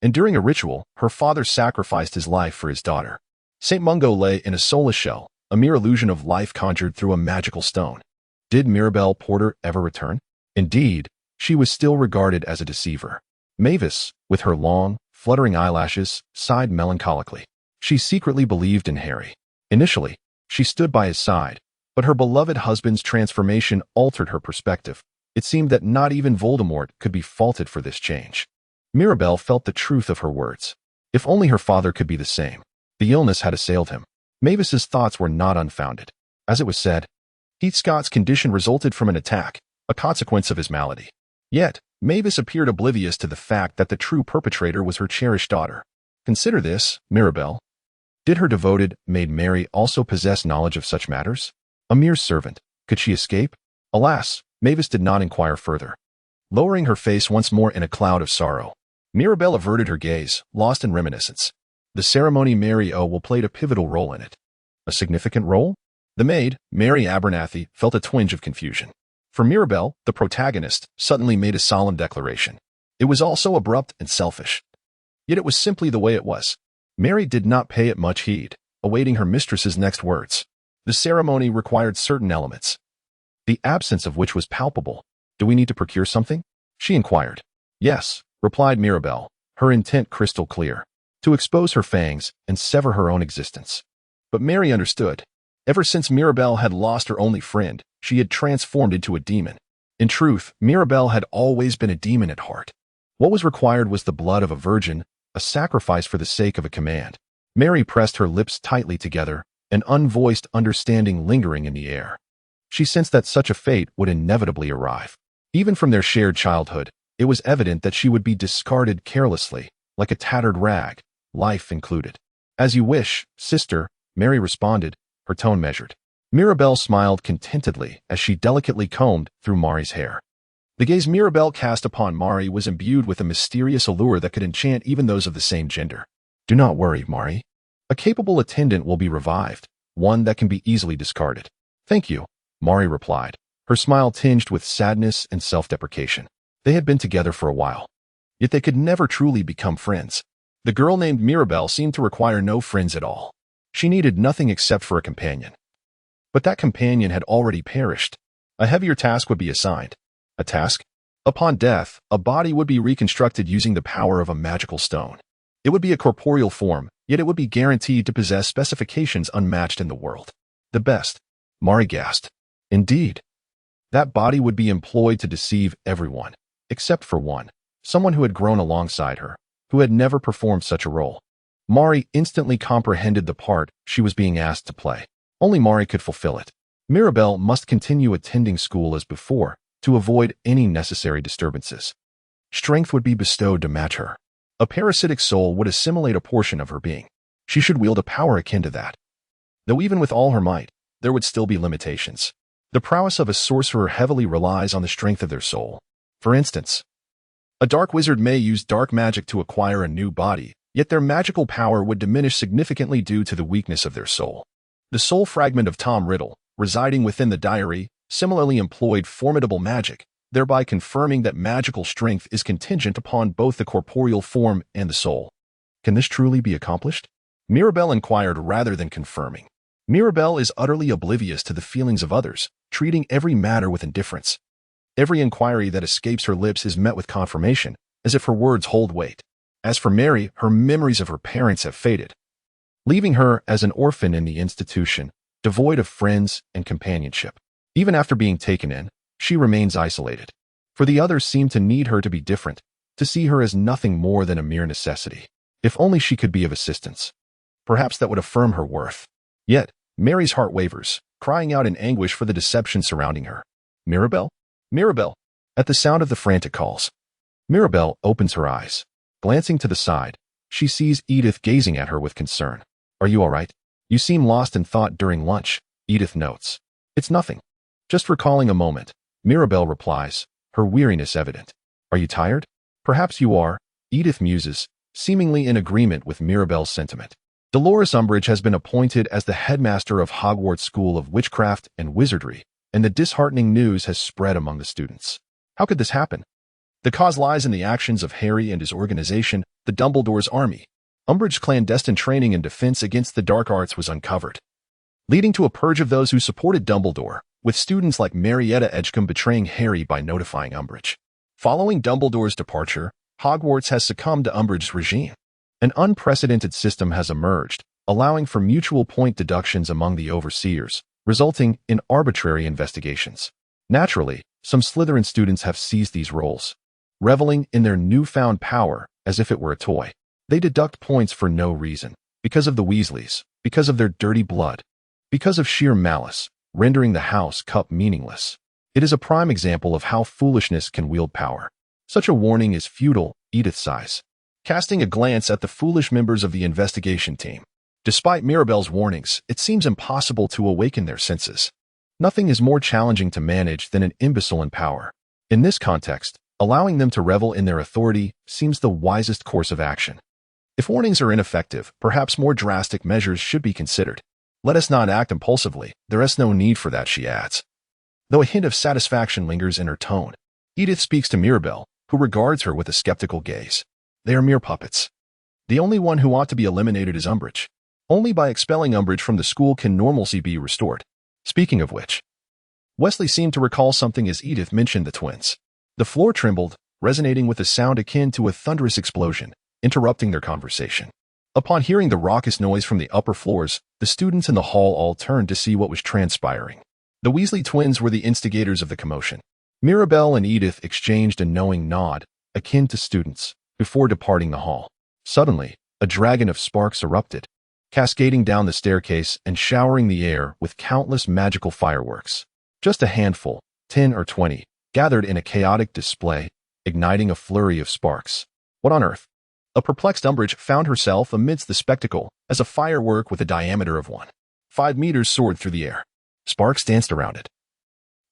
and during a ritual, her father sacrificed his life for his daughter. St. Mungo lay in a soulless shell, a mere illusion of life conjured through a magical stone. Did Mirabelle Porter ever return? Indeed, she was still regarded as a deceiver. Mavis, with her long, fluttering eyelashes, sighed melancholically. She secretly believed in Harry. Initially, she stood by his side, but her beloved husband's transformation altered her perspective. It seemed that not even Voldemort could be faulted for this change. Mirabelle felt the truth of her words. If only her father could be the same. The illness had assailed him. Mavis's thoughts were not unfounded. As it was said, Heathcote's condition resulted from an attack, a consequence of his malady. Yet, Mavis appeared oblivious to the fact that the true perpetrator was her cherished daughter. Consider this, Mirabelle. Did her devoted maid Mary also possess knowledge of such matters? A mere servant, could she escape? Alas, Mavis did not inquire further. Lowering her face once more in a cloud of sorrow, Mirabelle averted her gaze, lost in reminiscence. The ceremony Mary O. played a pivotal role in it. A significant role? The maid, Mary Abernathy, felt a twinge of confusion. For Mirabelle, the protagonist, suddenly made a solemn declaration. It was also abrupt and selfish. Yet it was simply the way it was. Mary did not pay it much heed, awaiting her mistress's next words. The ceremony required certain elements, the absence of which was palpable. Do we need to procure something? She inquired. Yes, replied Mirabelle, her intent crystal clear. To expose her fangs and sever her own existence. But Mary understood. Ever since Mirabelle had lost her only friend, she had transformed into a demon. In truth, Mirabelle had always been a demon at heart. What was required was the blood of a virgin, a sacrifice for the sake of a command. Mary pressed her lips tightly together, an unvoiced understanding lingering in the air. She sensed that such a fate would inevitably arrive. Even from their shared childhood, it was evident that she would be discarded carelessly, like a tattered rag, life included. As you wish, sister, Mary responded, her tone measured. Mirabelle smiled contentedly as she delicately combed through Mari's hair. The gaze Mirabelle cast upon Mari was imbued with a mysterious allure that could enchant even those of the same gender. Do not worry, Mari. A capable attendant will be revived, one that can be easily discarded. Thank you, Mari replied, her smile tinged with sadness and self-deprecation. They had been together for a while. yet they could never truly become friends. The girl named Mirabelle seemed to require no friends at all. She needed nothing except for a companion. But that companion had already perished. A heavier task would be assigned. A task? Upon death, a body would be reconstructed using the power of a magical stone. It would be a corporeal form, yet it would be guaranteed to possess specifications unmatched in the world. The best. Mari gasped. Indeed. That body would be employed to deceive everyone, except for one, someone who had grown alongside her, who had never performed such a role. Mari instantly comprehended the part she was being asked to play. Only Mari could fulfill it. Mirabelle must continue attending school as before to avoid any necessary disturbances. Strength would be bestowed to match her. A parasitic soul would assimilate a portion of her being. She should wield a power akin to that. Though even with all her might, there would still be limitations. The prowess of a sorcerer heavily relies on the strength of their soul. For instance, a dark wizard may use dark magic to acquire a new body, yet their magical power would diminish significantly due to the weakness of their soul. The soul fragment of Tom Riddle, residing within the diary, similarly employed formidable magic, thereby confirming that magical strength is contingent upon both the corporeal form and the soul. Can this truly be accomplished? Mirabelle inquired rather than confirming. Mirabelle is utterly oblivious to the feelings of others, treating every matter with indifference. Every inquiry that escapes her lips is met with confirmation, as if her words hold weight. As for Mary, her memories of her parents have faded, leaving her as an orphan in the institution, devoid of friends and companionship. Even after being taken in, she remains isolated. For the others seem to need her to be different, to see her as nothing more than a mere necessity. If only she could be of assistance. Perhaps that would affirm her worth. Yet, Mary's heart wavers, crying out in anguish for the deception surrounding her. Mirabelle? Mirabelle! At the sound of the frantic calls, Mirabelle opens her eyes. Glancing to the side, she sees Edith gazing at her with concern. Are you all right? You seem lost in thought during lunch, Edith notes. It's nothing. Just recalling a moment, Mirabelle replies, her weariness evident. Are you tired? Perhaps you are, Edith muses, seemingly in agreement with Mirabelle's sentiment. Dolores Umbridge has been appointed as the headmaster of Hogwarts School of Witchcraft and Wizardry, and the disheartening news has spread among the students. How could this happen? The cause lies in the actions of Harry and his organization, the Dumbledore's Army. Umbridge's clandestine training and defense against the dark arts was uncovered, leading to a purge of those who supported Dumbledore, with students like Marietta Edgecombe betraying Harry by notifying Umbridge. Following Dumbledore's departure, Hogwarts has succumbed to Umbridge's regime. An unprecedented system has emerged, allowing for mutual point deductions among the overseers, resulting in arbitrary investigations. Naturally, some Slytherin students have seized these roles, reveling in their newfound power as if it were a toy. They deduct points for no reason, because of the Weasleys, because of their dirty blood, because of sheer malice, rendering the house cup meaningless. It is a prime example of how foolishness can wield power. Such a warning is futile, Edith sighs, casting a glance at the foolish members of the investigation team. Despite Mirabelle's warnings, it seems impossible to awaken their senses. Nothing is more challenging to manage than an imbecile in power. In this context, allowing them to revel in their authority seems the wisest course of action. If warnings are ineffective, perhaps more drastic measures should be considered. Let us not act impulsively, there is no need for that, she adds. Though a hint of satisfaction lingers in her tone, Edith speaks to Mirabelle, who regards her with a skeptical gaze. They are mere puppets. The only one who ought to be eliminated is Umbridge. Only by expelling Umbridge from the school can normalcy be restored. Speaking of which, Wesley seemed to recall something as Edith mentioned the twins. The floor trembled, resonating with a sound akin to a thunderous explosion, interrupting their conversation. Upon hearing the raucous noise from the upper floors, the students in the hall all turned to see what was transpiring. The Weasley twins were the instigators of the commotion. Mirabelle and Edith exchanged a knowing nod, akin to students, before departing the hall. Suddenly, a dragon of sparks erupted, cascading down the staircase and showering the air with countless magical fireworks. Just a handful, 10 or 20, gathered in a chaotic display, igniting a flurry of sparks. What on earth? A perplexed Umbridge found herself amidst the spectacle as a firework with a diameter of 1.5 meters soared through the air. Sparks danced around it,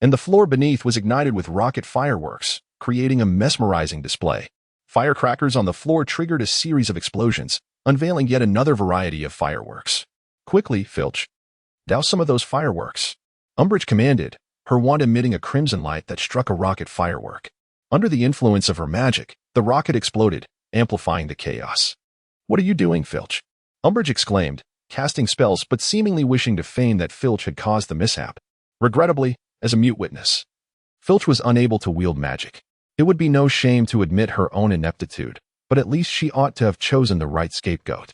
and the floor beneath was ignited with rocket fireworks, creating a mesmerizing display. Firecrackers on the floor triggered a series of explosions, unveiling yet another variety of fireworks. Quickly, Filch, douse some of those fireworks, Umbridge commanded, her wand emitting a crimson light that struck a rocket firework. Under the influence of her magic, The rocket exploded, amplifying the chaos. "What are you doing, Filch?" Umbridge exclaimed, casting spells but seemingly wishing to feign that Filch had caused the mishap. Regrettably, as a mute witness, Filch was unable to wield magic. It would be no shame to admit her own ineptitude, but at least she ought to have chosen the right scapegoat.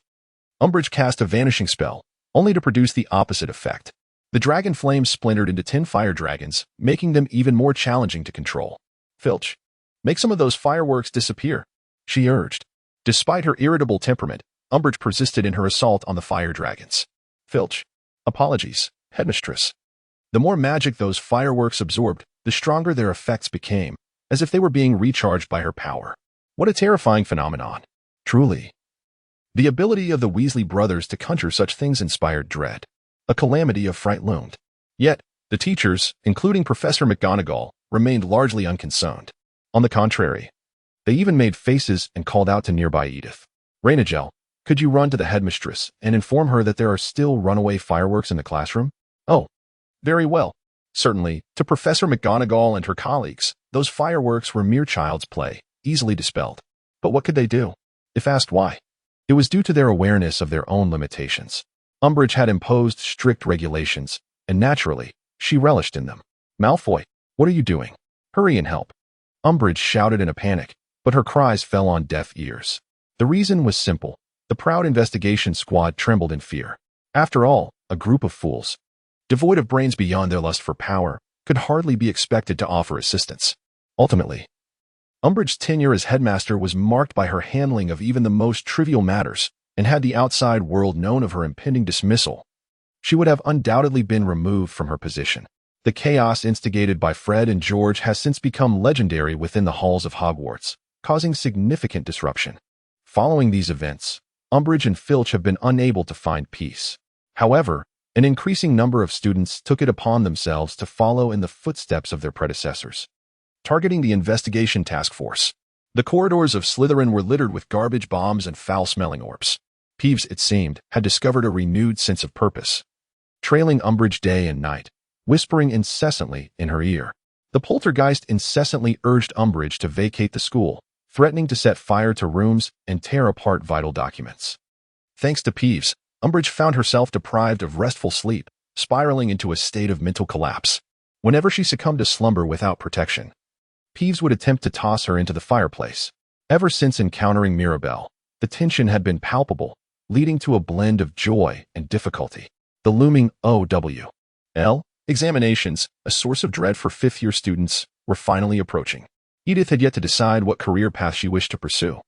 Umbridge cast a vanishing spell, only to produce the opposite effect. The dragon flames splintered into 10 fire dragons, making them even more challenging to control. "Filch, make some of those fireworks disappear," she urged. Despite her irritable temperament, Umbridge persisted in her assault on the fire dragons. "Filch, apologies, headmistress." The more magic those fireworks absorbed, the stronger their effects became, as if they were being recharged by her power. What a terrifying phenomenon. Truly. The ability of the Weasley brothers to conjure such things inspired dread. A calamity of fright loomed. Yet, the teachers, including Professor McGonagall, remained largely unconcerned. On the contrary, they even made faces and called out to nearby Edith. "Rainagel, could you run to the headmistress and inform her that there are still runaway fireworks in the classroom?" "Oh, very well." Certainly, to Professor McGonagall and her colleagues, those fireworks were mere child's play, easily dispelled. But what could they do? If asked why, it was due to their awareness of their own limitations. Umbridge had imposed strict regulations, and naturally, she relished in them. "Malfoy, what are you doing? Hurry and help." Umbridge shouted in a panic, but her cries fell on deaf ears. The reason was simple. The proud investigation squad trembled in fear. After all, a group of fools, devoid of brains beyond their lust for power, could hardly be expected to offer assistance. Ultimately, Umbridge's tenure as headmaster was marked by her handling of even the most trivial matters, and had the outside world known of her impending dismissal, she would have undoubtedly been removed from her position. The chaos instigated by Fred and George has since become legendary within the halls of Hogwarts, causing significant disruption. Following these events, Umbridge and Filch have been unable to find peace. However, an increasing number of students took it upon themselves to follow in the footsteps of their predecessors, targeting the investigation task force. The corridors of Slytherin were littered with garbage bombs and foul-smelling orbs. Peeves, it seemed, had discovered a renewed sense of purpose, trailing Umbridge day and night, whispering incessantly in her ear. The poltergeist incessantly urged Umbridge to vacate the school, threatening to set fire to rooms and tear apart vital documents. Thanks to Peeves, Umbridge found herself deprived of restful sleep, spiraling into a state of mental collapse. Whenever she succumbed to slumber without protection, Peeves would attempt to toss her into the fireplace. Ever since encountering Mirabelle, the tension had been palpable, leading to a blend of joy and difficulty. The looming OWL examinations, a source of dread for fifth-year students, were finally approaching. Edith had yet to decide what career path she wished to pursue,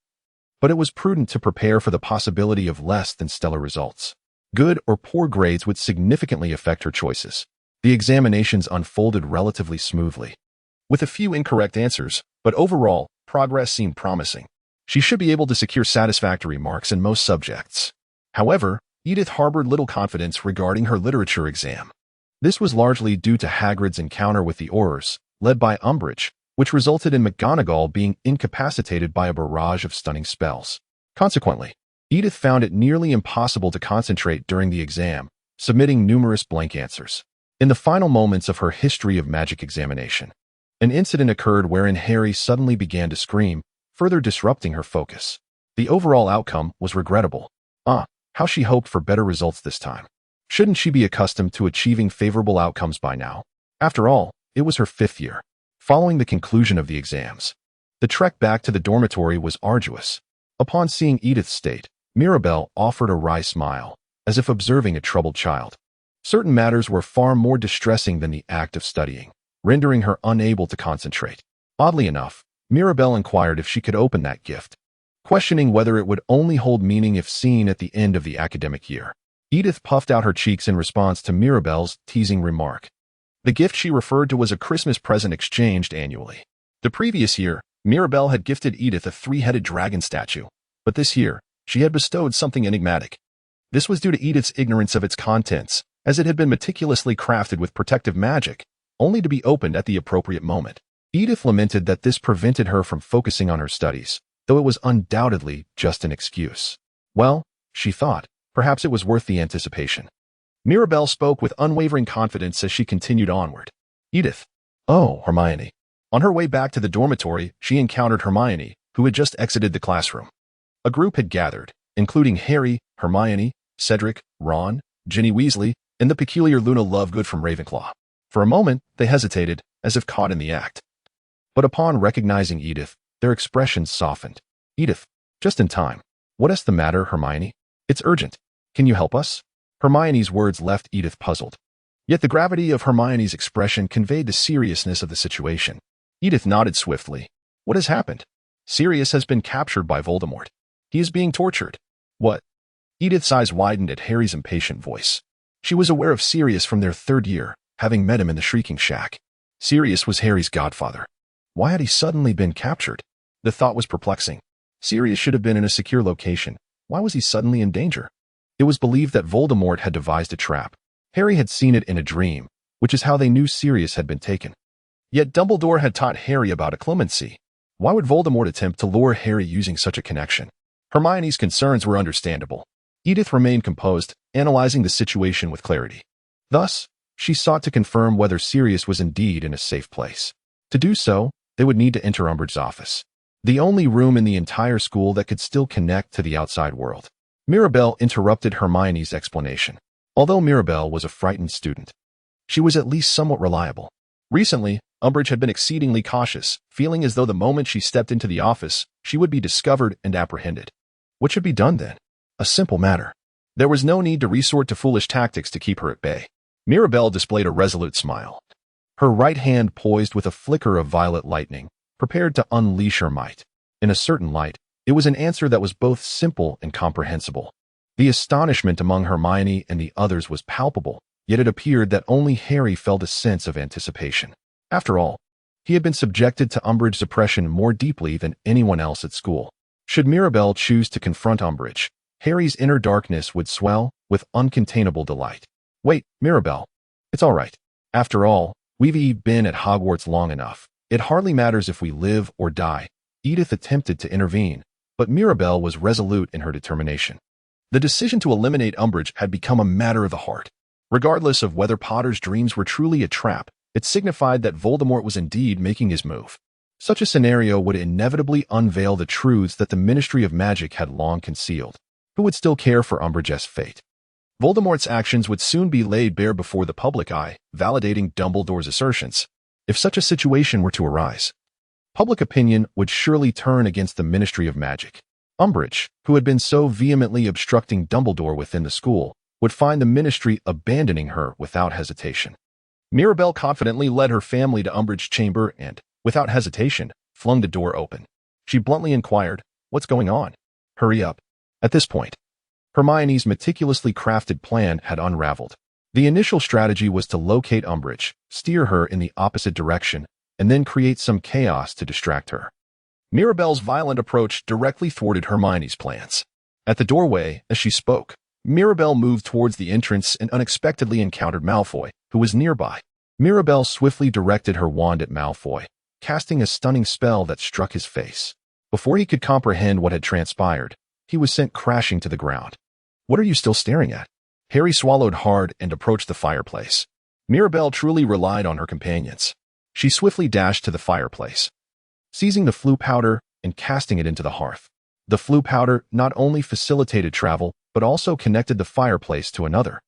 but it was prudent to prepare for the possibility of less than stellar results. Good or poor grades would significantly affect her choices. The examinations unfolded relatively smoothly, with a few incorrect answers, but overall, progress seemed promising. She should be able to secure satisfactory marks in most subjects. However, Edith harbored little confidence regarding her literature exam. This was largely due to Hagrid's encounter with the Aurors, led by Umbridge, which resulted in McGonagall being incapacitated by a barrage of stunning spells. Consequently, Edith found it nearly impossible to concentrate during the exam, submitting numerous blank answers. In the final moments of her History of Magic examination, an incident occurred wherein Harry suddenly began to scream, further disrupting her focus. The overall outcome was regrettable. How she hoped for better results this time. Shouldn't she be accustomed to achieving favorable outcomes by now? After all, it was her 5th year. Following the conclusion of the exams, the trek back to the dormitory was arduous. Upon seeing Edith's state, Mirabelle offered a wry smile, as if observing a troubled child. Certain matters were far more distressing than the act of studying, rendering her unable to concentrate. Oddly enough, Mirabelle inquired if she could open that gift, questioning whether it would only hold meaning if seen at the end of the academic year. Edith puffed out her cheeks in response to Mirabelle's teasing remark. The gift she referred to was a Christmas present exchanged annually. The previous year, Mirabelle had gifted Edith a 3-headed dragon statue, but this year, she had bestowed something enigmatic. This was due to Edith's ignorance of its contents, as it had been meticulously crafted with protective magic, only to be opened at the appropriate moment. Edith lamented that this prevented her from focusing on her studies, though it was undoubtedly just an excuse. Well, she thought, perhaps it was worth the anticipation. Mirabelle spoke with unwavering confidence as she continued onward. Edith. Oh, Hermione. On her way back to the dormitory, she encountered Hermione, who had just exited the classroom. A group had gathered, including Harry, Hermione, Cedric, Ron, Ginny Weasley, and the peculiar Luna Lovegood from Ravenclaw. For a moment, they hesitated, as if caught in the act. But upon recognizing Edith, their expressions softened. Edith, just in time. What's the matter, Hermione? It's urgent. Can you help us? Hermione's words left Edith puzzled. Yet the gravity of Hermione's expression conveyed the seriousness of the situation. Edith nodded swiftly. What has happened? Sirius has been captured by Voldemort. He is being tortured. What? Edith's eyes widened at Harry's impatient voice. She was aware of Sirius from their third year, having met him in the Shrieking Shack. Sirius was Harry's godfather. Why had he suddenly been captured? The thought was perplexing. Sirius should have been in a secure location. Why was he suddenly in danger? It was believed that Voldemort had devised a trap. Harry had seen it in a dream, which is how they knew Sirius had been taken. Yet Dumbledore had taught Harry about occlumency. Why would Voldemort attempt to lure Harry using such a connection? Hermione's concerns were understandable. Edith remained composed, analyzing the situation with clarity. Thus, she sought to confirm whether Sirius was indeed in a safe place. To do so, they would need to enter Umbridge's office, the only room in the entire school that could still connect to the outside world. Mirabelle interrupted Hermione's explanation. Although Mirabelle was a frightened student, she was at least somewhat reliable. Recently, Umbridge had been exceedingly cautious, feeling as though the moment she stepped into the office, she would be discovered and apprehended. What should be done then? A simple matter. There was no need to resort to foolish tactics to keep her at bay. Mirabelle displayed a resolute smile. Her right hand poised with a flicker of violet lightning, prepared to unleash her might. In a certain light, it was an answer that was both simple and comprehensible. The astonishment among Hermione and the others was palpable, yet it appeared that only Harry felt a sense of anticipation. After all, he had been subjected to Umbridge's oppression more deeply than anyone else at school. Should Mirabelle choose to confront Umbridge, Harry's inner darkness would swell with uncontainable delight. Wait, Mirabelle. It's all right. After all, we've been at Hogwarts long enough. It hardly matters if we live or die. Edith attempted to intervene, but Mirabelle was resolute in her determination. The decision to eliminate Umbridge had become a matter of the heart. Regardless of whether Potter's dreams were truly a trap, it signified that Voldemort was indeed making his move. Such a scenario would inevitably unveil the truths that the Ministry of Magic had long concealed. Who would still care for Umbridge's fate? Voldemort's actions would soon be laid bare before the public eye, validating Dumbledore's assertions. If such a situation were to arise, public opinion would surely turn against the Ministry of Magic. Umbridge, who had been so vehemently obstructing Dumbledore within the school, would find the Ministry abandoning her without hesitation. Mirabelle confidently led her family to Umbridge's chamber and, without hesitation, flung the door open. She bluntly inquired, "What's going on? Hurry up." At this point, Hermione's meticulously crafted plan had unraveled. The initial strategy was to locate Umbridge, steer her in the opposite direction, and then create some chaos to distract her. Mirabelle's violent approach directly thwarted Hermione's plans. At the doorway, as she spoke, Mirabelle moved towards the entrance and unexpectedly encountered Malfoy, who was nearby. Mirabelle swiftly directed her wand at Malfoy, casting a stunning spell that struck his face. Before he could comprehend what had transpired, he was sent crashing to the ground. "What are you still staring at?" Harry swallowed hard and approached the fireplace. Mirabelle truly relied on her companions. She swiftly dashed to the fireplace, seizing the flue powder and casting it into the hearth. The flue powder not only facilitated travel, but also connected the fireplace to another,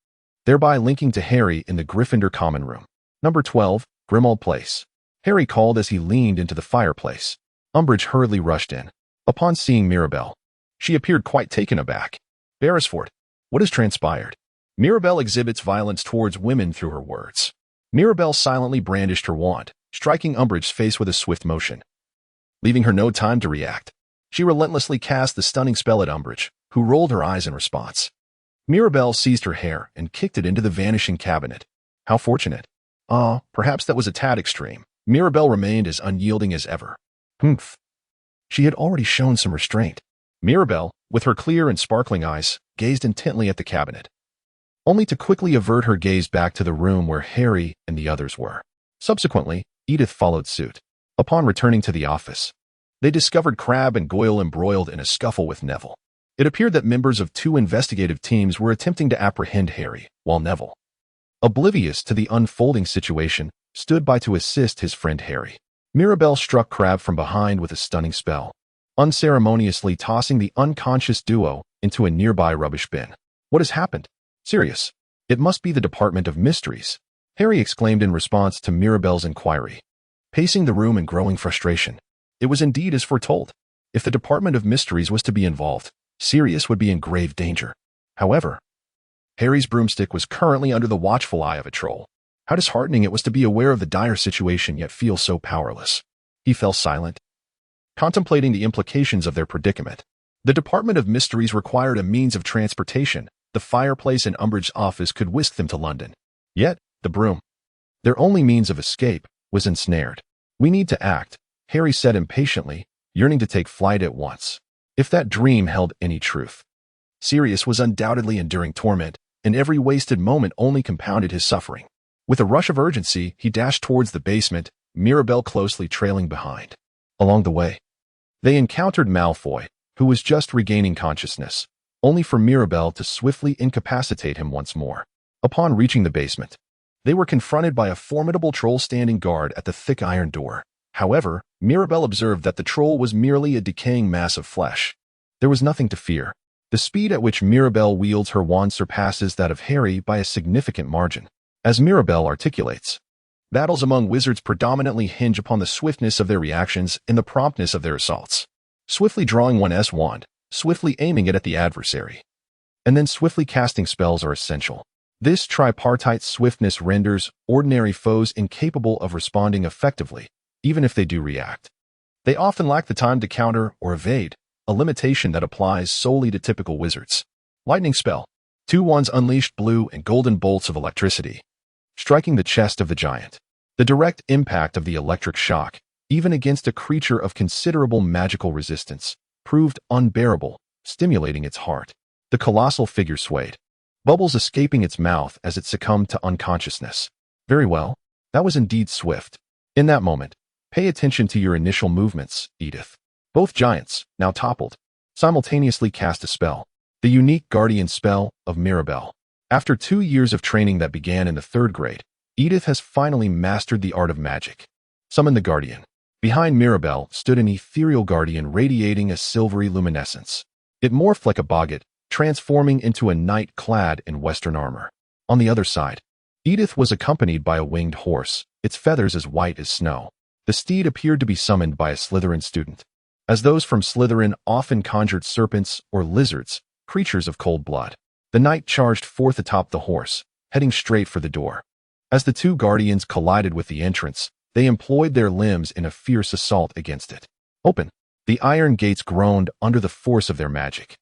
thereby linking to Harry in the Gryffindor common room. Number 12, Grimmauld Place. Harry called as he leaned into the fireplace. Umbridge hurriedly rushed in. Upon seeing Mirabelle, she appeared quite taken aback. "Beresford, what has transpired?" Mirabelle exhibits violence towards women through her words. Mirabelle silently brandished her wand, striking Umbridge's face with a swift motion. Leaving her no time to react, she relentlessly cast the stunning spell at Umbridge, who rolled her eyes in response. Mirabelle seized her hair and kicked it into the vanishing cabinet. How fortunate. Perhaps that was a tad extreme. Mirabelle remained as unyielding as ever. Humph. She had already shown some restraint. Mirabelle, with her clear and sparkling eyes, gazed intently at the cabinet, only to quickly avert her gaze back to the room where Harry and the others were. Subsequently, Edith followed suit. Upon returning to the office, they discovered Crabbe and Goyle embroiled in a scuffle with Neville. It appeared that members of two investigative teams were attempting to apprehend Harry, while Neville, oblivious to the unfolding situation, stood by to assist his friend Harry. Mirabelle struck Crabbe from behind with a stunning spell. unceremoniously tossing the unconscious duo into a nearby rubbish bin. What has happened? Sirius. It must be the Department of Mysteries, Harry exclaimed in response to Mirabelle's inquiry. Pacing the room in growing frustration, it was indeed as foretold. If the Department of Mysteries was to be involved, Sirius would be in grave danger. However, Harry's broomstick was currently under the watchful eye of a troll. How disheartening it was to be aware of the dire situation yet feel so powerless. He fell silent, contemplating the implications of their predicament. The Department of Mysteries required a means of transportation. The fireplace in Umbridge's office could whisk them to London. Yet, the broom, their only means of escape, was ensnared. We need to act, Harry said impatiently, yearning to take flight at once. If that dream held any truth. Sirius was undoubtedly enduring torment, and every wasted moment only compounded his suffering. With a rush of urgency, he dashed towards the basement, Mirabelle closely trailing behind. Along the way, they encountered Malfoy, who was just regaining consciousness, only for Mirabelle to swiftly incapacitate him once more. Upon reaching the basement, they were confronted by a formidable troll standing guard at the thick iron door. However, Mirabelle observed that the troll was merely a decaying mass of flesh. There was nothing to fear. The speed at which Mirabelle wields her wand surpasses that of Harry by a significant margin. As Mirabelle articulates, battles among wizards predominantly hinge upon the swiftness of their reactions and the promptness of their assaults. Swiftly drawing one's wand, swiftly aiming it at the adversary, and then swiftly casting spells are essential. This tripartite swiftness renders ordinary foes incapable of responding effectively, even if they do react. They often lack the time to counter or evade, a limitation that applies solely to typical wizards. Lightning spell. 2 wands unleashed blue and golden bolts of electricity, striking the chest of the giant. The direct impact of the electric shock, even against a creature of considerable magical resistance, proved unbearable, stimulating its heart. The colossal figure swayed, bubbles escaping its mouth as it succumbed to unconsciousness. Very well, that was indeed swift. In that moment, pay attention to your initial movements, Edith. Both giants, now toppled, simultaneously cast a spell, the unique guardian spell of Mirabelle. After 2 years of training that began in the 3rd grade, Edith has finally mastered the art of magic. Summon the guardian. Behind Mirabelle stood an ethereal guardian radiating a silvery luminescence. It morphed like a boggart, transforming into a knight clad in western armor. On the other side, Edith was accompanied by a winged horse, its feathers as white as snow. The steed appeared to be summoned by a Slytherin student, as those from Slytherin often conjured serpents or lizards, creatures of cold blood. The knight charged forth atop the horse, heading straight for the door. As the 2 guardians collided with the entrance, they employed their limbs in a fierce assault against it. Open! The iron gates groaned under the force of their magic,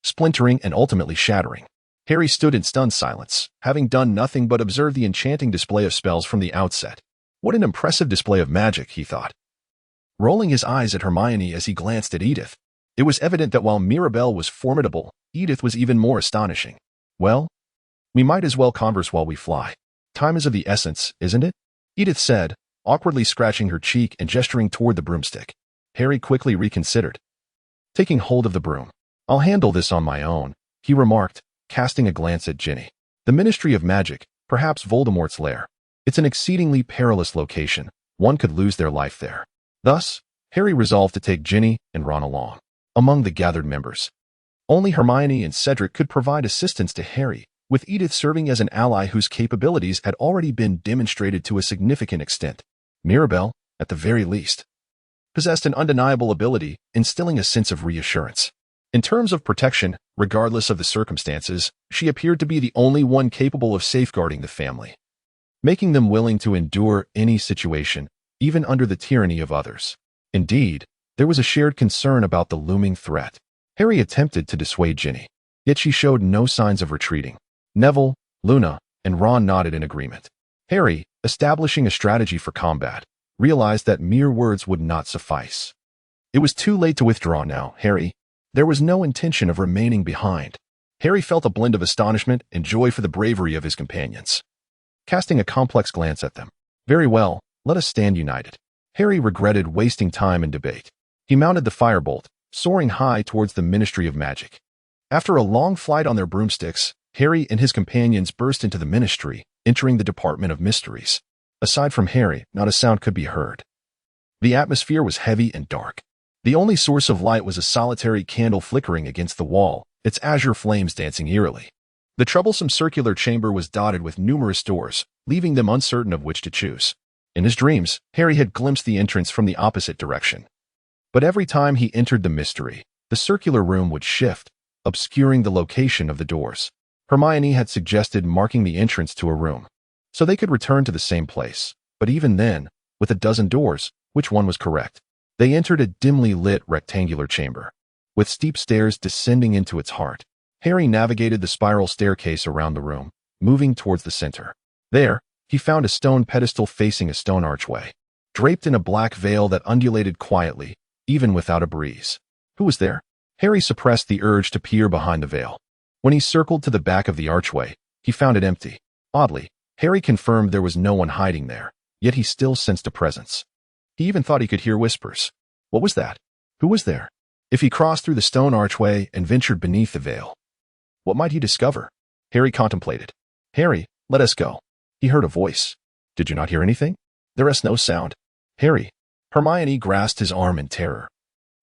splintering and ultimately shattering. Harry stood in stunned silence, having done nothing but observe the enchanting display of spells from the outset. What an impressive display of magic, he thought, rolling his eyes at Hermione as he glanced at Edith. It was evident that while Mirabelle was formidable, Edith was even more astonishing. Well, we might as well converse while we fly. Time is of the essence, isn't it? Edith said, awkwardly scratching her cheek and gesturing toward the broomstick. Harry quickly reconsidered, taking hold of the broom. I'll handle this on my own, he remarked, casting a glance at Ginny. The Ministry of Magic, perhaps Voldemort's lair. It's an exceedingly perilous location. One could lose their life there. Thus, Harry resolved to take Ginny and Ron along. Among the gathered members, only Hermione and Cedric could provide assistance to Harry, with Edith serving as an ally whose capabilities had already been demonstrated to a significant extent. Mirabelle, at the very least, possessed an undeniable ability, instilling a sense of reassurance. In terms of protection, regardless of the circumstances, she appeared to be the only one capable of safeguarding the family, making them willing to endure any situation, even under the tyranny of others. Indeed, there was a shared concern about the looming threat. Harry attempted to dissuade Ginny, yet she showed no signs of retreating. Neville, Luna, and Ron nodded in agreement. Harry, establishing a strategy for combat, realized that mere words would not suffice. It was too late to withdraw now, Harry. There was no intention of remaining behind. Harry felt a blend of astonishment and joy for the bravery of his companions, casting a complex glance at them. Very well, let us stand united. Harry regretted wasting time in debate. He mounted the firebolt, soaring high towards the Ministry of Magic. After a long flight on their broomsticks, Harry and his companions burst into the Ministry, entering the Department of Mysteries. Aside from Harry, not a sound could be heard. The atmosphere was heavy and dark. The only source of light was a solitary candle flickering against the wall, its azure flames dancing eerily. The troublesome circular chamber was dotted with numerous doors, leaving them uncertain of which to choose. In his dreams, Harry had glimpsed the entrance from the opposite direction. But every time he entered the mystery, the circular room would shift, obscuring the location of the doors. Hermione had suggested marking the entrance to a room, so they could return to the same place. But even then, with a dozen doors, which one was correct? They entered a dimly lit rectangular chamber, with steep stairs descending into its heart. Harry navigated the spiral staircase around the room, moving towards the center. There, he found a stone pedestal facing a stone archway, draped in a black veil that undulated quietly, even without a breeze. Who was there? Harry suppressed the urge to peer behind the veil. When he circled to the back of the archway, he found it empty. Oddly, Harry confirmed there was no one hiding there, yet he still sensed a presence. He even thought he could hear whispers. What was that? Who was there? If he crossed through the stone archway and ventured beneath the veil, what might he discover? Harry contemplated. Harry, let us go. He heard a voice. Did you not hear anything? There is no sound. Harry. Hermione grasped his arm in terror,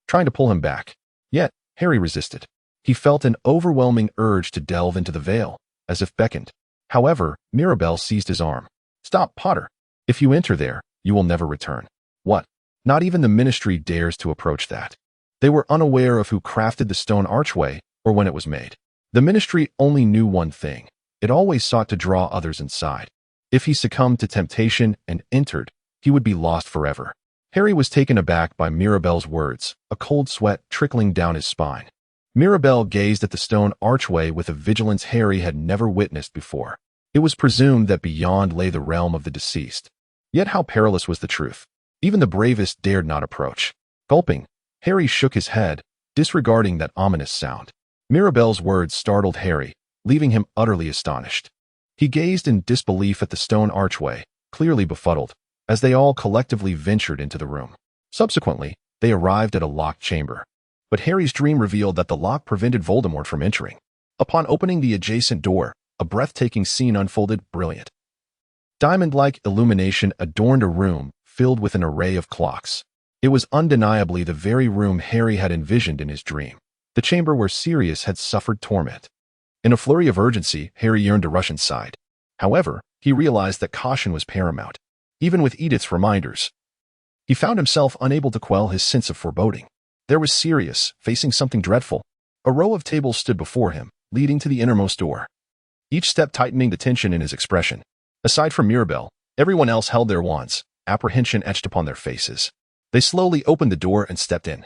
trying to pull him back. Yet, Harry resisted. He felt an overwhelming urge to delve into the veil, as if beckoned. However, Mirabelle seized his arm. Stop, Potter. If you enter there, you will never return. What? Not even the Ministry dares to approach that. They were unaware of who crafted the stone archway or when it was made. The Ministry only knew one thing. It always sought to draw others inside. If he succumbed to temptation and entered, he would be lost forever. Harry was taken aback by Mirabelle's words, a cold sweat trickling down his spine. Mirabelle gazed at the stone archway with a vigilance Harry had never witnessed before. It was presumed that beyond lay the realm of the deceased. Yet how perilous was the truth? Even the bravest dared not approach. Gulping, Harry shook his head, disregarding that ominous sound. Mirabelle's words startled Harry, leaving him utterly astonished. He gazed in disbelief at the stone archway, clearly befuddled, as they all collectively ventured into the room. Subsequently, they arrived at a locked chamber. But Harry's dream revealed that the lock prevented Voldemort from entering. Upon opening the adjacent door, a breathtaking scene unfolded. Brilliant. Diamond-like illumination adorned a room filled with an array of clocks. It was undeniably the very room Harry had envisioned in his dream, the chamber where Sirius had suffered torment. In a flurry of urgency, Harry yearned to rush inside. However, he realized that caution was paramount. Even with Edith's reminders, he found himself unable to quell his sense of foreboding. There was Sirius, facing something dreadful. A row of tables stood before him, leading to the innermost door, each step tightening the tension in his expression. Aside from Mirabelle, everyone else held their wands, apprehension etched upon their faces. They slowly opened the door and stepped in.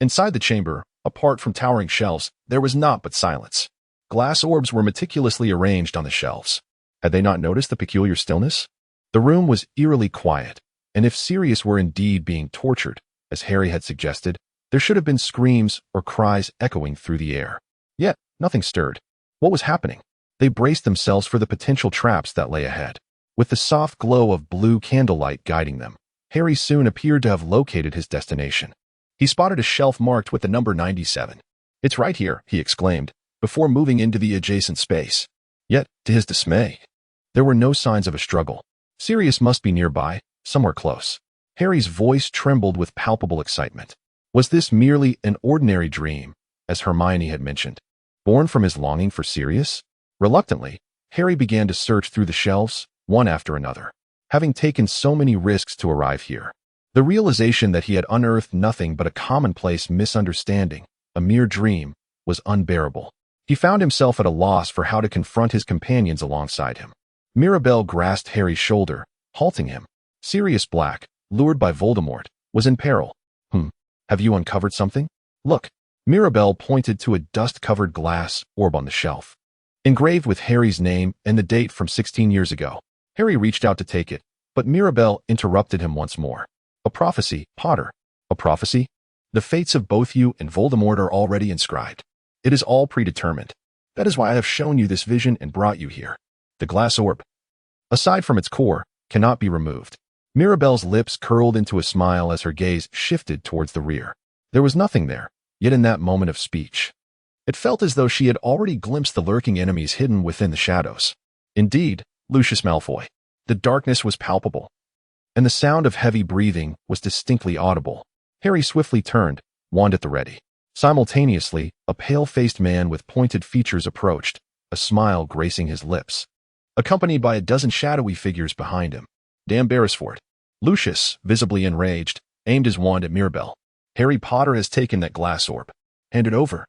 Inside the chamber, apart from towering shelves, there was naught but silence. Glass orbs were meticulously arranged on the shelves. Had they not noticed the peculiar stillness? The room was eerily quiet, and if Sirius were indeed being tortured, as Harry had suggested, there should have been screams or cries echoing through the air. Yet, nothing stirred. What was happening? They braced themselves for the potential traps that lay ahead. With the soft glow of blue candlelight guiding them, Harry soon appeared to have located his destination. He spotted a shelf marked with the number 97. It's right here, he exclaimed, before moving into the adjacent space. Yet, to his dismay, there were no signs of a struggle. Sirius must be nearby, somewhere close. Harry's voice trembled with palpable excitement. Was this merely an ordinary dream, as Hermione had mentioned, born from his longing for Sirius? Reluctantly, Harry began to search through the shelves, one after another, having taken so many risks to arrive here. The realization that he had unearthed nothing but a commonplace misunderstanding, a mere dream, was unbearable. He found himself at a loss for how to confront his companions alongside him. Mirabelle grasped Harry's shoulder, halting him. Sirius Black, lured by Voldemort, was in peril. Have you uncovered something? Look. Mirabelle pointed to a dust-covered glass orb on the shelf, engraved with Harry's name and the date from 16 years ago. Harry reached out to take it, but Mirabelle interrupted him once more. A prophecy, Potter. A prophecy? The fates of both you and Voldemort are already inscribed. It is all predetermined. That is why I have shown you this vision and brought you here. The glass orb, aside from its core, cannot be removed. Mirabelle's lips curled into a smile as her gaze shifted towards the rear. There was nothing there, yet in that moment of speech, it felt as though she had already glimpsed the lurking enemies hidden within the shadows. Indeed, Lucius Malfoy. The darkness was palpable, and the sound of heavy breathing was distinctly audible. Harry swiftly turned, wand at the ready. Simultaneously, a pale-faced man with pointed features approached, a smile gracing his lips, accompanied by a dozen shadowy figures behind him. Damn Beresford. Lucius, visibly enraged, aimed his wand at Mirabel. Harry Potter has taken that glass orb. Hand it over.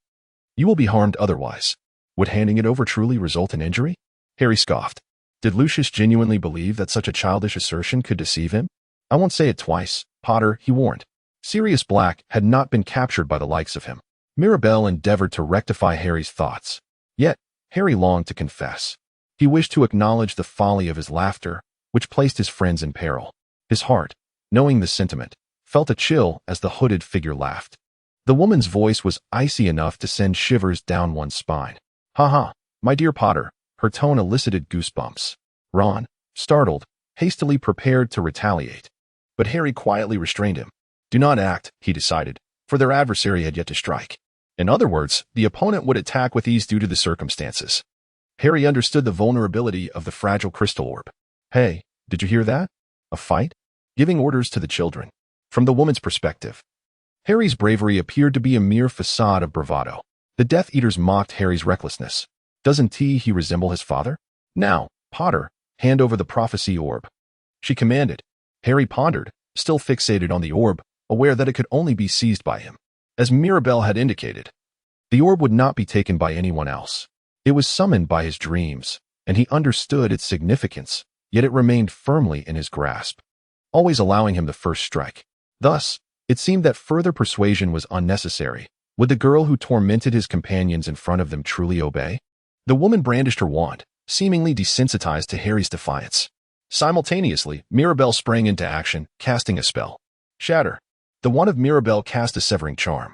You will be harmed otherwise. Would handing it over truly result in injury? Harry scoffed. Did Lucius genuinely believe that such a childish assertion could deceive him? I won't say it twice, Potter, he warned. Sirius Black had not been captured by the likes of him. Mirabel endeavored to rectify Harry's thoughts. Yet, Harry longed to confess. He wished to acknowledge the folly of his laughter, which placed his friends in peril. His heart, knowing the sentiment, felt a chill as the hooded figure laughed. The woman's voice was icy enough to send shivers down one's spine. Ha, my dear Potter, her tone elicited goosebumps. Ron, startled, hastily prepared to retaliate. But Harry quietly restrained him. Do not act, he decided, for their adversary had yet to strike. In other words, the opponent would attack with ease due to the circumstances. Harry understood the vulnerability of the fragile crystal orb. Hey, did you hear that? A fight? Giving orders to the children. From the woman's perspective, Harry's bravery appeared to be a mere facade of bravado. The Death Eaters mocked Harry's recklessness. Doesn't he resemble his father? Now, Potter, hand over the prophecy orb. She commanded. Harry pondered, still fixated on the orb, aware that it could only be seized by him. As Mirabel had indicated, the orb would not be taken by anyone else. It was summoned by his dreams, and he understood its significance, yet it remained firmly in his grasp, always allowing him the first strike. Thus, it seemed that further persuasion was unnecessary. Would the girl who tormented his companions in front of them truly obey? The woman brandished her wand, seemingly desensitized to Harry's defiance. Simultaneously, Mirabel sprang into action, casting a spell. Shatter. The wand of Mirabel cast a severing charm,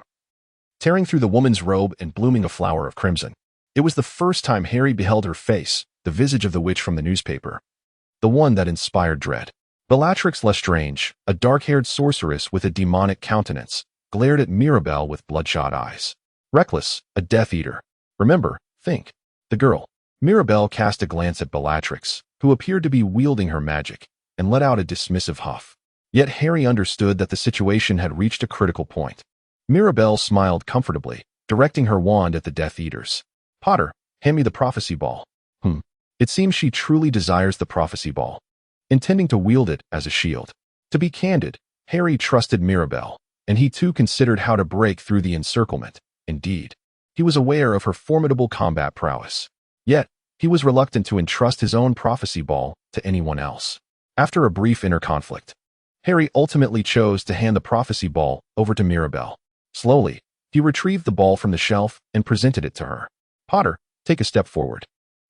tearing through the woman's robe and blooming a flower of crimson. It was the first time Harry beheld her face, the visage of the witch from the newspaper, the one that inspired dread. Bellatrix Lestrange, a dark-haired sorceress with a demonic countenance, glared at Mirabel with bloodshot eyes. Reckless, a Death Eater. Remember, think. The girl. Mirabel cast a glance at Bellatrix, who appeared to be wielding her magic, and let out a dismissive huff. Yet Harry understood that the situation had reached a critical point. Mirabel smiled comfortably, directing her wand at the Death Eaters. Potter, hand me the prophecy ball. It seems she truly desires the prophecy ball, intending to wield it as a shield. To be candid, Harry trusted Mirabel, and he too considered how to break through the encirclement. Indeed, he was aware of her formidable combat prowess. Yet, he was reluctant to entrust his own prophecy ball to anyone else. After a brief inner conflict, Harry ultimately chose to hand the prophecy ball over to Mirabel. Slowly, he retrieved the ball from the shelf and presented it to her. Potter, take a step forward,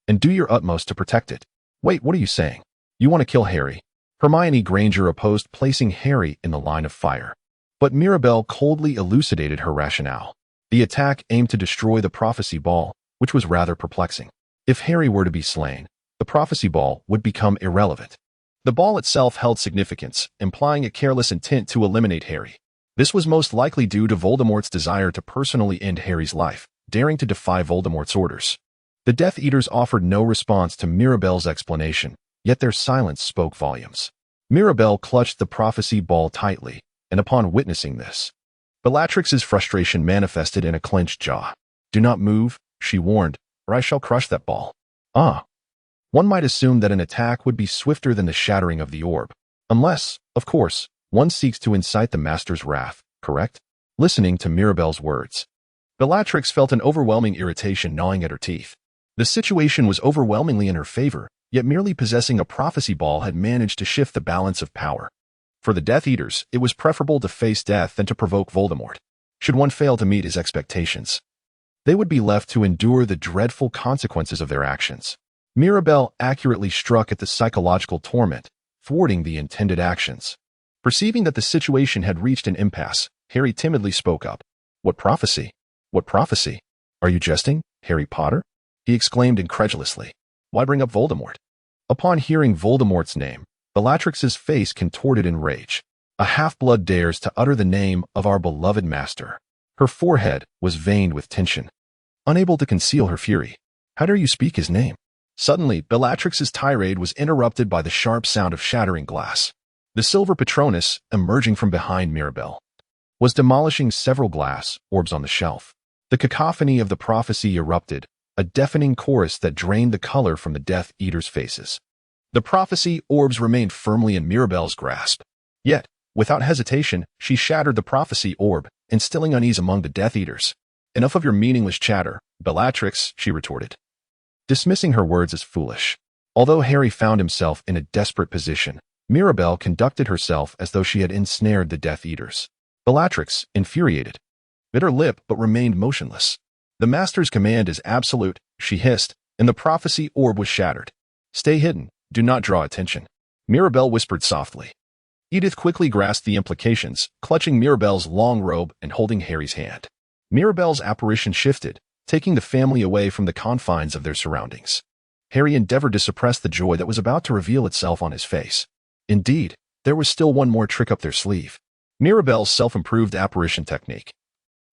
and do your utmost to protect it. Wait, what are you saying? You want to kill Harry? Hermione Granger opposed placing Harry in the line of fire. But Mirabel coldly elucidated her rationale. The attack aimed to destroy the prophecy ball, which was rather perplexing. If Harry were to be slain, the prophecy ball would become irrelevant. The ball itself held significance, implying a careless intent to eliminate Harry. This was most likely due to Voldemort's desire to personally end Harry's life, daring to defy Voldemort's orders. The Death Eaters offered no response to Mirabel's explanation, yet their silence spoke volumes. Mirabel clutched the prophecy ball tightly, and upon witnessing this, Bellatrix's frustration manifested in a clenched jaw. Do not move, she warned, or I shall crush that ball. One might assume that an attack would be swifter than the shattering of the orb. Unless, of course, one seeks to incite the Master's wrath, correct? Listening to Mirabel's words, Bellatrix felt an overwhelming irritation gnawing at her teeth. The situation was overwhelmingly in her favor, yet merely possessing a prophecy ball had managed to shift the balance of power. For the Death Eaters, it was preferable to face death than to provoke Voldemort. Should one fail to meet his expectations, they would be left to endure the dreadful consequences of their actions. Mirabel accurately struck at the psychological torment, thwarting the intended actions. Perceiving that the situation had reached an impasse, Harry timidly spoke up. What prophecy? What prophecy? Are you jesting, Harry Potter? He exclaimed incredulously. Why bring up Voldemort? Upon hearing Voldemort's name, Bellatrix's face contorted in rage. A half-blood dares to utter the name of our beloved master. Her forehead was veined with tension, unable to conceal her fury. How dare you speak his name? Suddenly, Bellatrix's tirade was interrupted by the sharp sound of shattering glass. The silver Patronus emerging from behind Mirabel. was demolishing several glass orbs on the shelf. The cacophony of the prophecy erupted, a deafening chorus that drained the color from the Death Eaters' faces. The prophecy orbs remained firmly in Mirabelle's grasp. Yet, without hesitation, she shattered the prophecy orb, instilling unease among the Death Eaters. "Enough of your meaningless chatter, Bellatrix," she retorted, dismissing her words as foolish. Although Harry found himself in a desperate position, Mirabelle conducted herself as though she had ensnared the Death Eaters. Bellatrix, infuriated, bit her lip but remained motionless. "The Master's command is absolute," she hissed, and the prophecy orb was shattered. "Stay hidden. Do not draw attention," Mirabelle whispered softly. Edith quickly grasped the implications, clutching Mirabelle's long robe and holding Harry's hand. Mirabelle's apparition shifted, taking the family away from the confines of their surroundings. Harry endeavored to suppress the joy that was about to reveal itself on his face. Indeed, there was still one more trick up their sleeve. Mirabelle's self-improved apparition technique.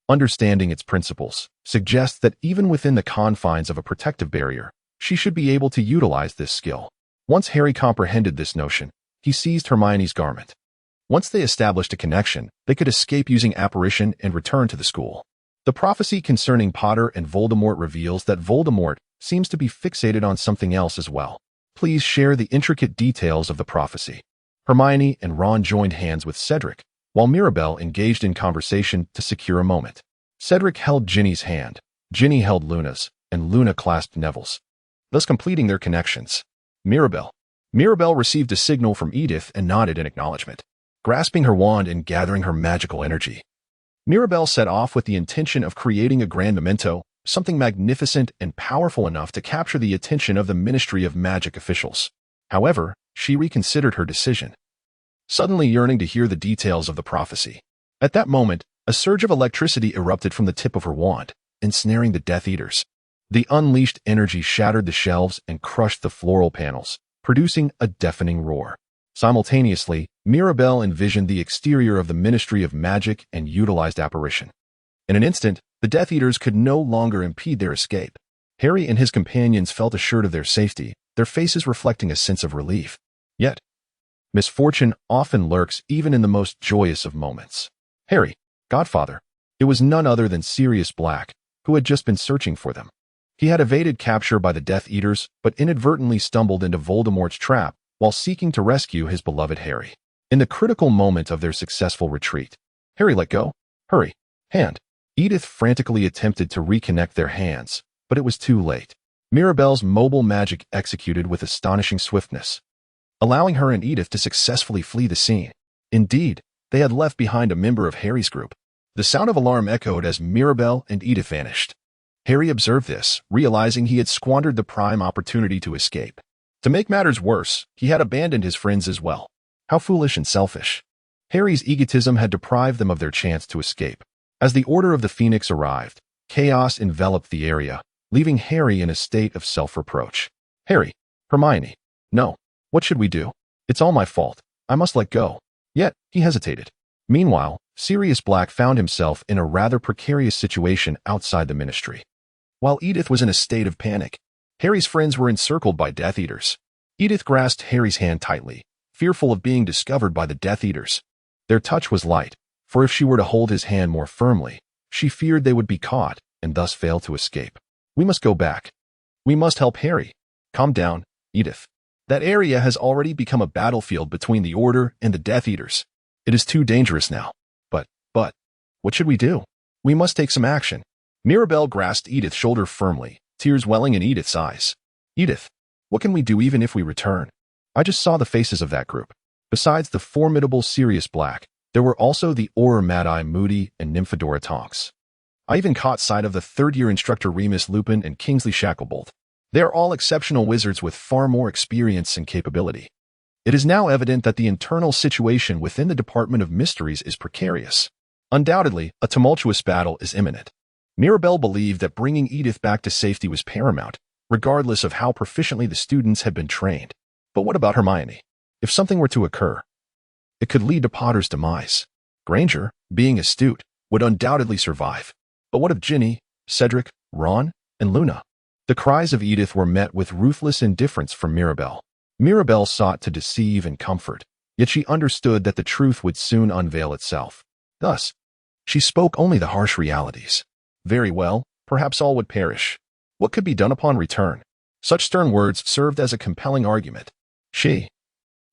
Understanding its principles suggests that even within the confines of a protective barrier, she should be able to utilize this skill. Once Harry comprehended this notion, he seized Hermione's garment. Once they established a connection, they could escape using apparition and return to the school. The prophecy concerning Potter and Voldemort reveals that Voldemort seems to be fixated on something else as well. Please share the intricate details of the prophecy. Hermione and Ron joined hands with Cedric, while Mirabelle engaged in conversation to secure a moment. Cedric held Ginny's hand, Ginny held Luna's, and Luna clasped Neville's, thus completing their connections. Mirabelle received a signal from Edith and nodded in acknowledgement, grasping her wand and gathering her magical energy. Mirabelle set off with the intention of creating a grand memento, something magnificent and powerful enough to capture the attention of the Ministry of Magic officials. However, she reconsidered her decision, suddenly yearning to hear the details of the prophecy. At that moment, a surge of electricity erupted from the tip of her wand, ensnaring the Death Eaters. The unleashed energy shattered the shelves and crushed the floral panels, producing a deafening roar. Simultaneously, Mirabelle envisioned the exterior of the Ministry of Magic and utilized apparition. In an instant, the Death Eaters could no longer impede their escape. Harry and his companions felt assured of their safety, their faces reflecting a sense of relief. Yet, misfortune often lurks even in the most joyous of moments. Harry, Godfather, it was none other than Sirius Black, who had just been searching for them. He had evaded capture by the Death Eaters, but inadvertently stumbled into Voldemort's trap while seeking to rescue his beloved Harry. In the critical moment of their successful retreat, "Harry, let go. Hurry. Hand." Edith frantically attempted to reconnect their hands, but it was too late. Mirabelle's mobile magic executed with astonishing swiftness, allowing her and Edith to successfully flee the scene. Indeed, they had left behind a member of Harry's group. The sound of alarm echoed as Mirabelle and Edith vanished. Harry observed this, realizing he had squandered the prime opportunity to escape. To make matters worse, he had abandoned his friends as well. How foolish and selfish. Harry's egotism had deprived them of their chance to escape. As the Order of the Phoenix arrived, chaos enveloped the area, leaving Harry in a state of self-reproach. "Harry, Hermione, no, what should we do? It's all my fault. I must let go." Yet, he hesitated. Meanwhile, Sirius Black found himself in a rather precarious situation outside the Ministry. While Edith was in a state of panic, Harry's friends were encircled by Death Eaters. Edith grasped Harry's hand tightly, fearful of being discovered by the Death Eaters. Their touch was light, for if she were to hold his hand more firmly, she feared they would be caught and thus fail to escape. "We must go back. We must help Harry." "Calm down, Edith. That area has already become a battlefield between the Order and the Death Eaters. It is too dangerous now. But, what should we do? We must take some action." Mirabelle grasped Edith's shoulder firmly, tears welling in Edith's eyes. "Edith, what can we do even if we return? I just saw the faces of that group. Besides the formidable Sirius Black, there were also the Auror Mad-Eye Moody and Nymphadora Tonks. I even caught sight of the third-year instructor Remus Lupin and Kingsley Shacklebolt. They are all exceptional wizards with far more experience and capability. It is now evident that the internal situation within the Department of Mysteries is precarious. Undoubtedly, a tumultuous battle is imminent." Mirabelle believed that bringing Edith back to safety was paramount, regardless of how proficiently the students had been trained. But what about Hermione? If something were to occur, it could lead to Potter's demise. Granger, being astute, would undoubtedly survive. But what of Ginny, Cedric, Ron, and Luna? The cries of Edith were met with ruthless indifference from Mirabelle. Mirabelle sought to deceive and comfort, yet she understood that the truth would soon unveil itself. Thus, She spoke only the harsh realities. Very well, perhaps all would perish. What could be done upon return? Such stern words served as a compelling argument. She,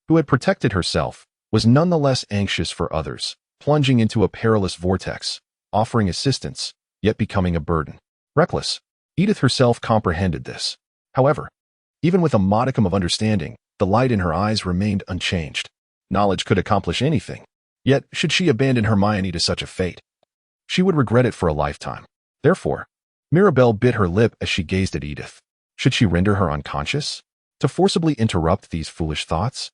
who had protected herself, was nonetheless anxious for others, plunging into a perilous vortex, offering assistance, yet becoming a burden. Reckless. Edith herself comprehended this. However, even with a modicum of understanding, the light in her eyes remained unchanged. Knowledge could accomplish anything. Yet, should she abandon Hermione to such a fate, she would regret it for a lifetime. Therefore, Mirabelle bit her lip as she gazed at Edith. Should she render her unconscious? To forcibly interrupt these foolish thoughts?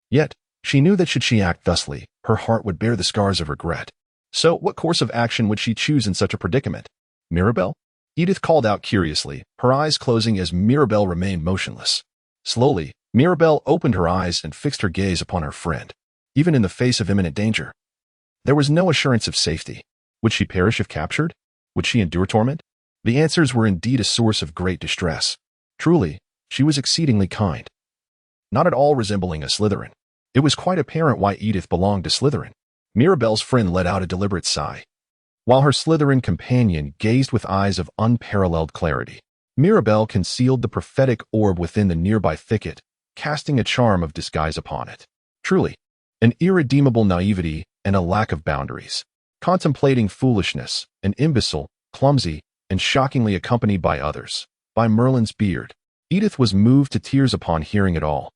Yet, she knew that should she act thusly, her heart would bear the scars of regret. So, what course of action would she choose in such a predicament? Mirabelle? Edith called out curiously, her eyes closing as Mirabelle remained motionless. Slowly, Mirabelle opened her eyes and fixed her gaze upon her friend. Even in the face of imminent danger, there was no assurance of safety. Would she perish if captured? Would she endure torment? The answers were indeed a source of great distress. Truly, she was exceedingly kind. Not at all resembling a Slytherin. It was quite apparent why Edith belonged to Slytherin. Mirabelle's friend let out a deliberate sigh, while her Slytherin companion gazed with eyes of unparalleled clarity. Mirabelle concealed the prophetic orb within the nearby thicket, casting a charm of disguise upon it. Truly, an irredeemable naivety and a lack of boundaries. Contemplating foolishness, an imbecile, clumsy, and shockingly accompanied by others. By Merlin's beard. Edith was moved to tears upon hearing it all.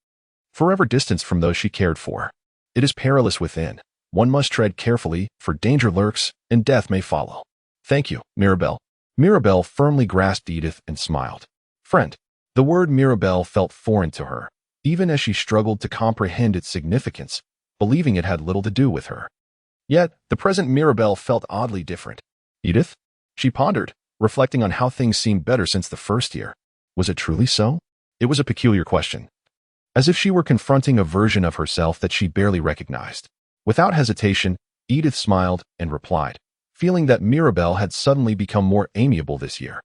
Forever distanced from those she cared for. It is perilous within. One must tread carefully, for danger lurks, and death may follow. Thank you, Mirabelle. Mirabelle firmly grasped Edith and smiled. Friend. The word Mirabelle felt foreign to her, even as she struggled to comprehend its significance, believing it had little to do with her. Yet, the present Mirabelle felt oddly different. Edith? She pondered, reflecting on how things seemed better since the first year. Was it truly so? It was a peculiar question. As if she were confronting a version of herself that she barely recognized. Without hesitation, Edith smiled and replied, feeling that Mirabelle had suddenly become more amiable this year.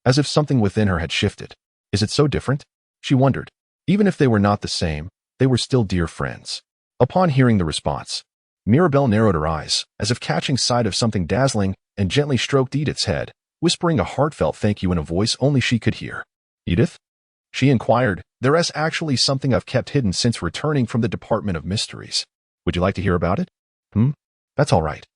As if something within her had shifted. Is it so different? She wondered. Even if they were not the same, they were still dear friends. Upon hearing the response, Mirabelle narrowed her eyes, as if catching sight of something dazzling, and gently stroked Edith's head, whispering a heartfelt thank you in a voice only she could hear. Edith? She inquired, there is actually something I've kept hidden since returning from the Department of Mysteries. Would you like to hear about it? That's all right.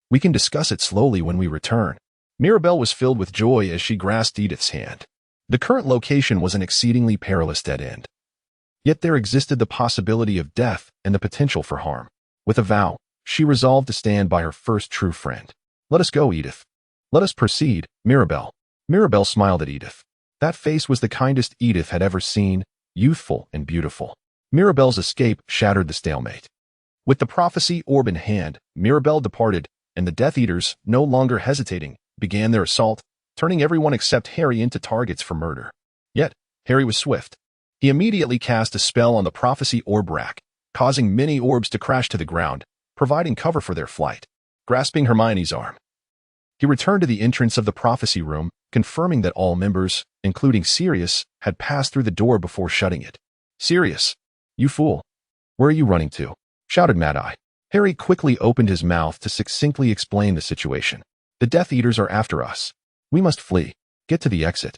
We can discuss it slowly when we return. Mirabelle was filled with joy as she grasped Edith's hand. The current location was an exceedingly perilous dead end. Yet there existed the possibility of death and the potential for harm. With a vow, she resolved to stand by her first true friend. Let us go, Edith. Let us proceed, Mirabelle. Mirabelle smiled at Edith. That face was the kindest Edith had ever seen, youthful and beautiful. Mirabelle's escape shattered the stalemate. With the prophecy orb in hand, Mirabelle departed, and the Death Eaters, no longer hesitating, began their assault, turning everyone except Harry into targets for murder. Yet, Harry was swift. He immediately cast a spell on the prophecy orb rack, causing many orbs to crash to the ground, providing cover for their flight. Grasping Hermione's arm, he returned to the entrance of the prophecy room, confirming that all members, including Sirius, had passed through the door before shutting it. Sirius, you fool. Where are you running to? Shouted Mad-Eye. Harry quickly opened his mouth to succinctly explain the situation. The Death Eaters are after us. We must flee. Get to the exit.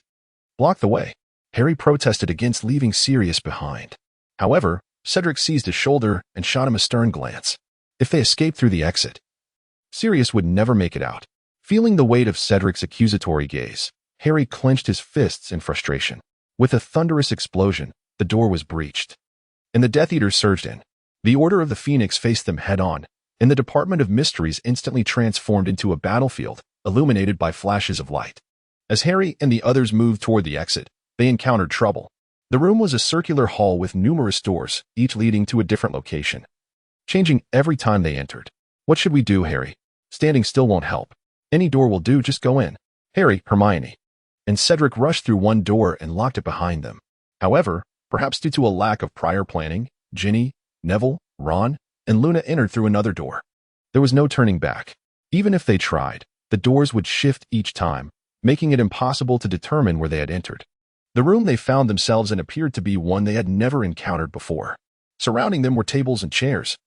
Block the way. Harry protested against leaving Sirius behind. However, Cedric seized his shoulder and shot him a stern glance. If they escaped through the exit, Sirius would never make it out. Feeling the weight of Cedric's accusatory gaze, Harry clenched his fists in frustration. With a thunderous explosion, the door was breached, and the Death Eaters surged in. The Order of the Phoenix faced them head-on, and the Department of Mysteries instantly transformed into a battlefield, illuminated by flashes of light. As Harry and the others moved toward the exit, they encountered trouble. The room was a circular hall with numerous doors, each leading to a different location, changing every time they entered. What should we do, Harry? Standing still won't help. Any door will do, just go in. Harry, Hermione, and Cedric rushed through one door and locked it behind them. However, perhaps due to a lack of prior planning, Ginny, Neville, Ron, and Luna entered through another door. There was no turning back. Even if they tried, the doors would shift each time, making it impossible to determine where they had entered. The room they found themselves in appeared to be one they had never encountered before. Surrounding them were tables and chairs.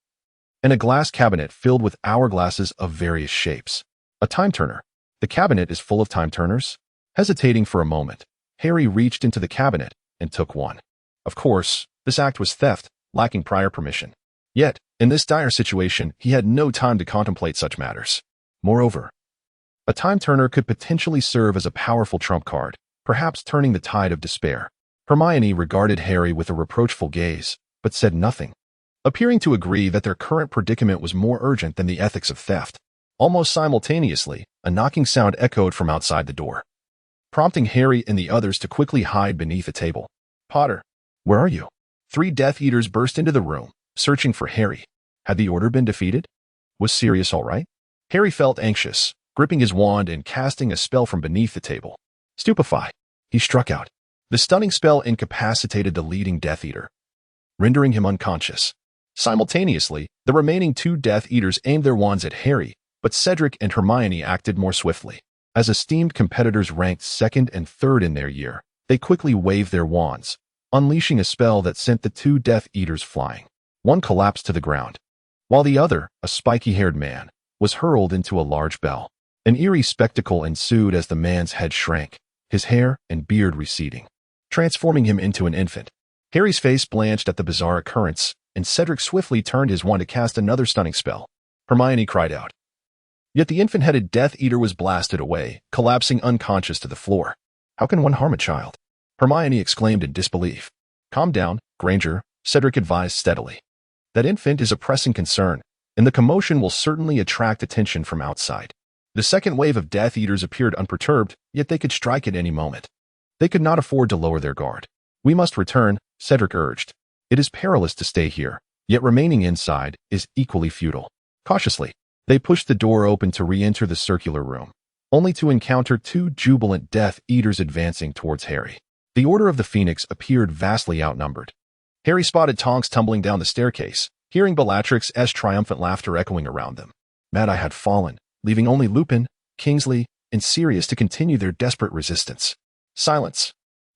and a glass cabinet filled with hourglasses of various shapes. A time turner. The cabinet is full of time turners? Hesitating for a moment, Harry reached into the cabinet and took one. Of course, this act was theft, lacking prior permission. Yet, in this dire situation, he had no time to contemplate such matters. Moreover, a time turner could potentially serve as a powerful trump card, perhaps turning the tide of despair. Hermione regarded Harry with a reproachful gaze, but said nothing, appearing to agree that their current predicament was more urgent than the ethics of theft. Almost simultaneously, a knocking sound echoed from outside the door, prompting Harry and the others to quickly hide beneath a table. "Potter, where are you?" 3 Death Eaters burst into the room, searching for Harry. Had the order been defeated? Was Sirius all right? Harry felt anxious, gripping his wand and casting a spell from beneath the table. Stupefy. He struck out. The stunning spell incapacitated the leading Death Eater, rendering him unconscious. Simultaneously, the remaining 2 Death Eaters aimed their wands at Harry, but Cedric and Hermione acted more swiftly. As esteemed competitors ranked 2nd and 3rd in their year, they quickly waved their wands, unleashing a spell that sent the 2 Death Eaters flying. One collapsed to the ground, while the other, a spiky-haired man, was hurled into a large bell. An eerie spectacle ensued as the man's head shrank, his hair and beard receding, transforming him into an infant. Harry's face blanched at the bizarre occurrence, and Cedric swiftly turned his wand to cast another stunning spell. Hermione cried out. Yet the infant-headed Death Eater was blasted away, collapsing unconscious to the floor. "How can one harm a child?" Hermione exclaimed in disbelief. "Calm down, Granger," Cedric advised steadily. "That infant is a pressing concern, and the commotion will certainly attract attention from outside." The second wave of Death Eaters appeared unperturbed, yet they could strike at any moment. They could not afford to lower their guard. "We must return," Cedric urged. "It is perilous to stay here, yet remaining inside is equally futile." Cautiously, they pushed the door open to re-enter the circular room, only to encounter 2 jubilant Death Eaters advancing towards Harry. The Order of the Phoenix appeared vastly outnumbered. Harry spotted Tonks tumbling down the staircase, hearing Bellatrix's triumphant laughter echoing around them. Mad Eye had fallen, leaving only Lupin, Kingsley, and Sirius to continue their desperate resistance. "Silence,"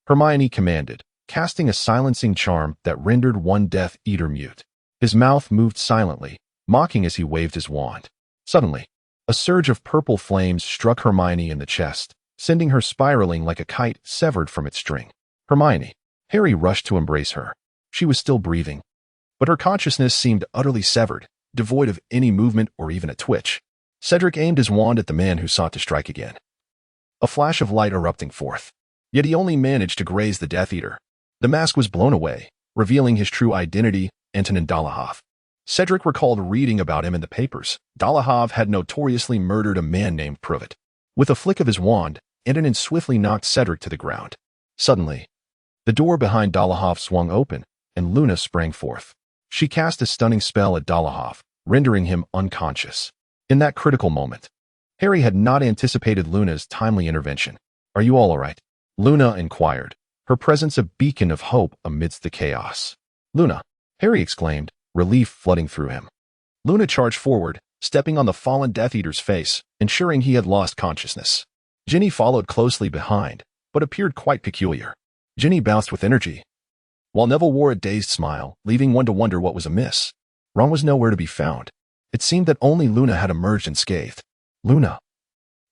Hermione commanded, casting a silencing charm that rendered 1 Death Eater mute. His mouth moved silently, mocking as he waved his wand. Suddenly, a surge of purple flames struck Hermione in the chest, sending her spiraling like a kite severed from its string. "Hermione." Harry rushed to embrace her. She was still breathing, but her consciousness seemed utterly severed, devoid of any movement or even a twitch. Cedric aimed his wand at the man who sought to strike again, a flash of light erupting forth. Yet he only managed to graze the Death Eater. The mask was blown away, revealing his true identity, Antonin Dolohov. Cedric recalled reading about him in the papers. Dolohov had notoriously murdered a man named Privet. With a flick of his wand, Antonin swiftly knocked Cedric to the ground. Suddenly, the door behind Dolohov swung open, and Luna sprang forth. She cast a stunning spell at Dolohov, rendering him unconscious. In that critical moment, Harry had not anticipated Luna's timely intervention. "Are you all right?" Luna inquired, her presence a beacon of hope amidst the chaos. "Luna," Harry exclaimed, relief flooding through him. Luna charged forward, stepping on the fallen Death Eater's face, ensuring he had lost consciousness. Ginny followed closely behind, but appeared quite peculiar. Ginny bounced with energy, while Neville wore a dazed smile, leaving one to wonder what was amiss. Ron was nowhere to be found. It seemed that only Luna had emerged unscathed. "Luna,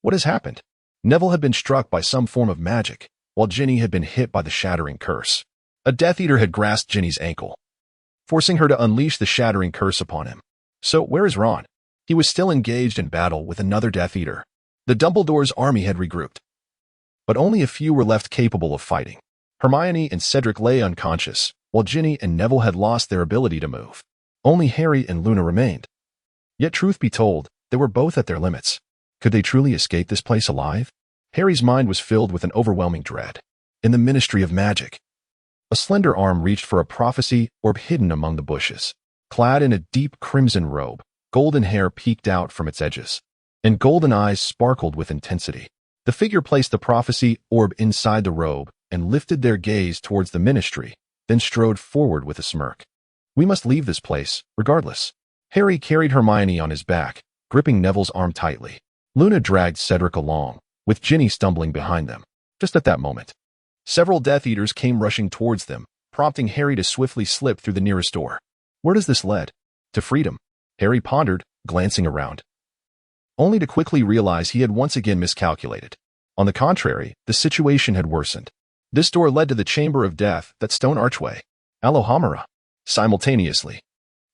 what has happened?" Neville had been struck by some form of magic, while Ginny had been hit by the shattering curse. A Death Eater had grasped Ginny's ankle, forcing her to unleash the shattering curse upon him. "So, where is Ron?" He was still engaged in battle with another Death Eater. The Dumbledore's army had regrouped, but only a few were left capable of fighting. Hermione and Cedric lay unconscious, while Ginny and Neville had lost their ability to move. Only Harry and Luna remained. Yet truth be told, they were both at their limits. Could they truly escape this place alive? Harry's mind was filled with an overwhelming dread. In the Ministry of Magic, a slender arm reached for a prophecy orb hidden among the bushes. Clad in a deep crimson robe, golden hair peeked out from its edges, and golden eyes sparkled with intensity. The figure placed the prophecy orb inside the robe and lifted their gaze towards the Ministry, then strode forward with a smirk. "We must leave this place, regardless." Harry carried Hermione on his back, gripping Neville's arm tightly. Luna dragged Cedric along, with Ginny stumbling behind them. Just at that moment, several Death Eaters came rushing towards them, prompting Harry to swiftly slip through the nearest door. Where does this lead? To freedom. Harry pondered, glancing around, only to quickly realize he had once again miscalculated. On the contrary, the situation had worsened. This door led to the chamber of death, that stone archway. Alohomora. Simultaneously,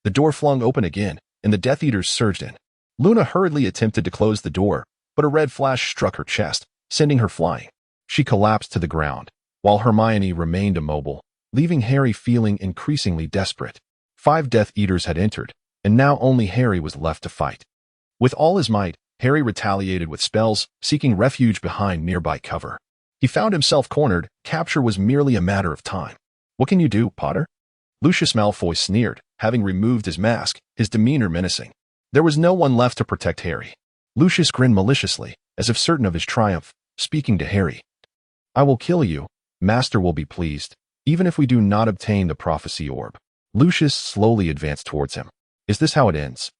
the door flung open again, and the Death Eaters surged in. Luna hurriedly attempted to close the door, but a red flash struck her chest, sending her flying. She collapsed to the ground, while Hermione remained immobile, leaving Harry feeling increasingly desperate. 5 Death Eaters had entered, and now only Harry was left to fight. With all his might, Harry retaliated with spells, seeking refuge behind nearby cover. He found himself cornered. Capture was merely a matter of time. "What can you do, Potter?" Lucius Malfoy sneered, having removed his mask, his demeanor menacing. There was no one left to protect Harry. Lucius grinned maliciously, as if certain of his triumph, speaking to Harry. "I will kill you. Master will be pleased, even if we do not obtain the prophecy orb." Lucius slowly advanced towards him. "Is this how it ends?"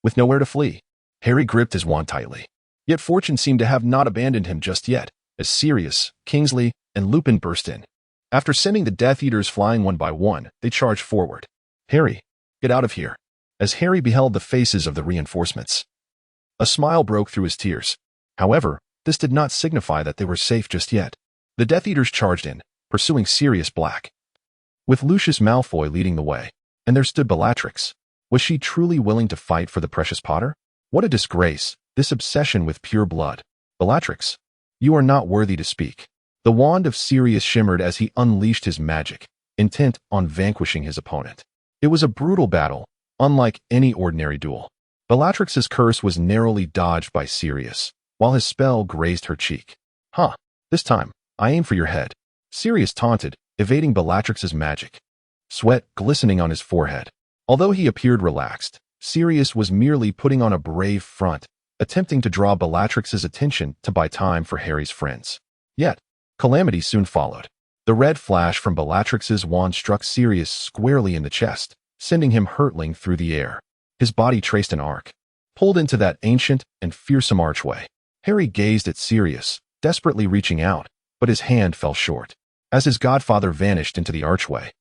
With nowhere to flee, Harry gripped his wand tightly. Yet fortune seemed to have not abandoned him just yet, as Sirius, Kingsley, and Lupin burst in. After sending the Death Eaters flying one by one, they charged forward. "Harry, get out of here." As Harry beheld the faces of the reinforcements, a smile broke through his tears. However, this did not signify that they were safe just yet. The Death Eaters charged in, pursuing Sirius Black, with Lucius Malfoy leading the way. And there stood Bellatrix. Was she truly willing to fight for the precious Potter? What a disgrace, this obsession with pure blood. "Bellatrix, you are not worthy to speak." The wand of Sirius shimmered as he unleashed his magic, intent on vanquishing his opponent. It was a brutal battle, unlike any ordinary duel. Bellatrix's curse was narrowly dodged by Sirius, while his spell grazed her cheek. "Huh, this time, I aim for your head," Sirius taunted, evading Bellatrix's magic, sweat glistening on his forehead. Although he appeared relaxed, Sirius was merely putting on a brave front, attempting to draw Bellatrix's attention to buy time for Harry's friends. Yet, calamity soon followed. The red flash from Bellatrix's wand struck Sirius squarely in the chest, sending him hurtling through the air. His body traced an arc, pulled into that ancient and fearsome archway. Harry gazed at Sirius, desperately reaching out, but his hand fell short. As his godfather vanished into the archway,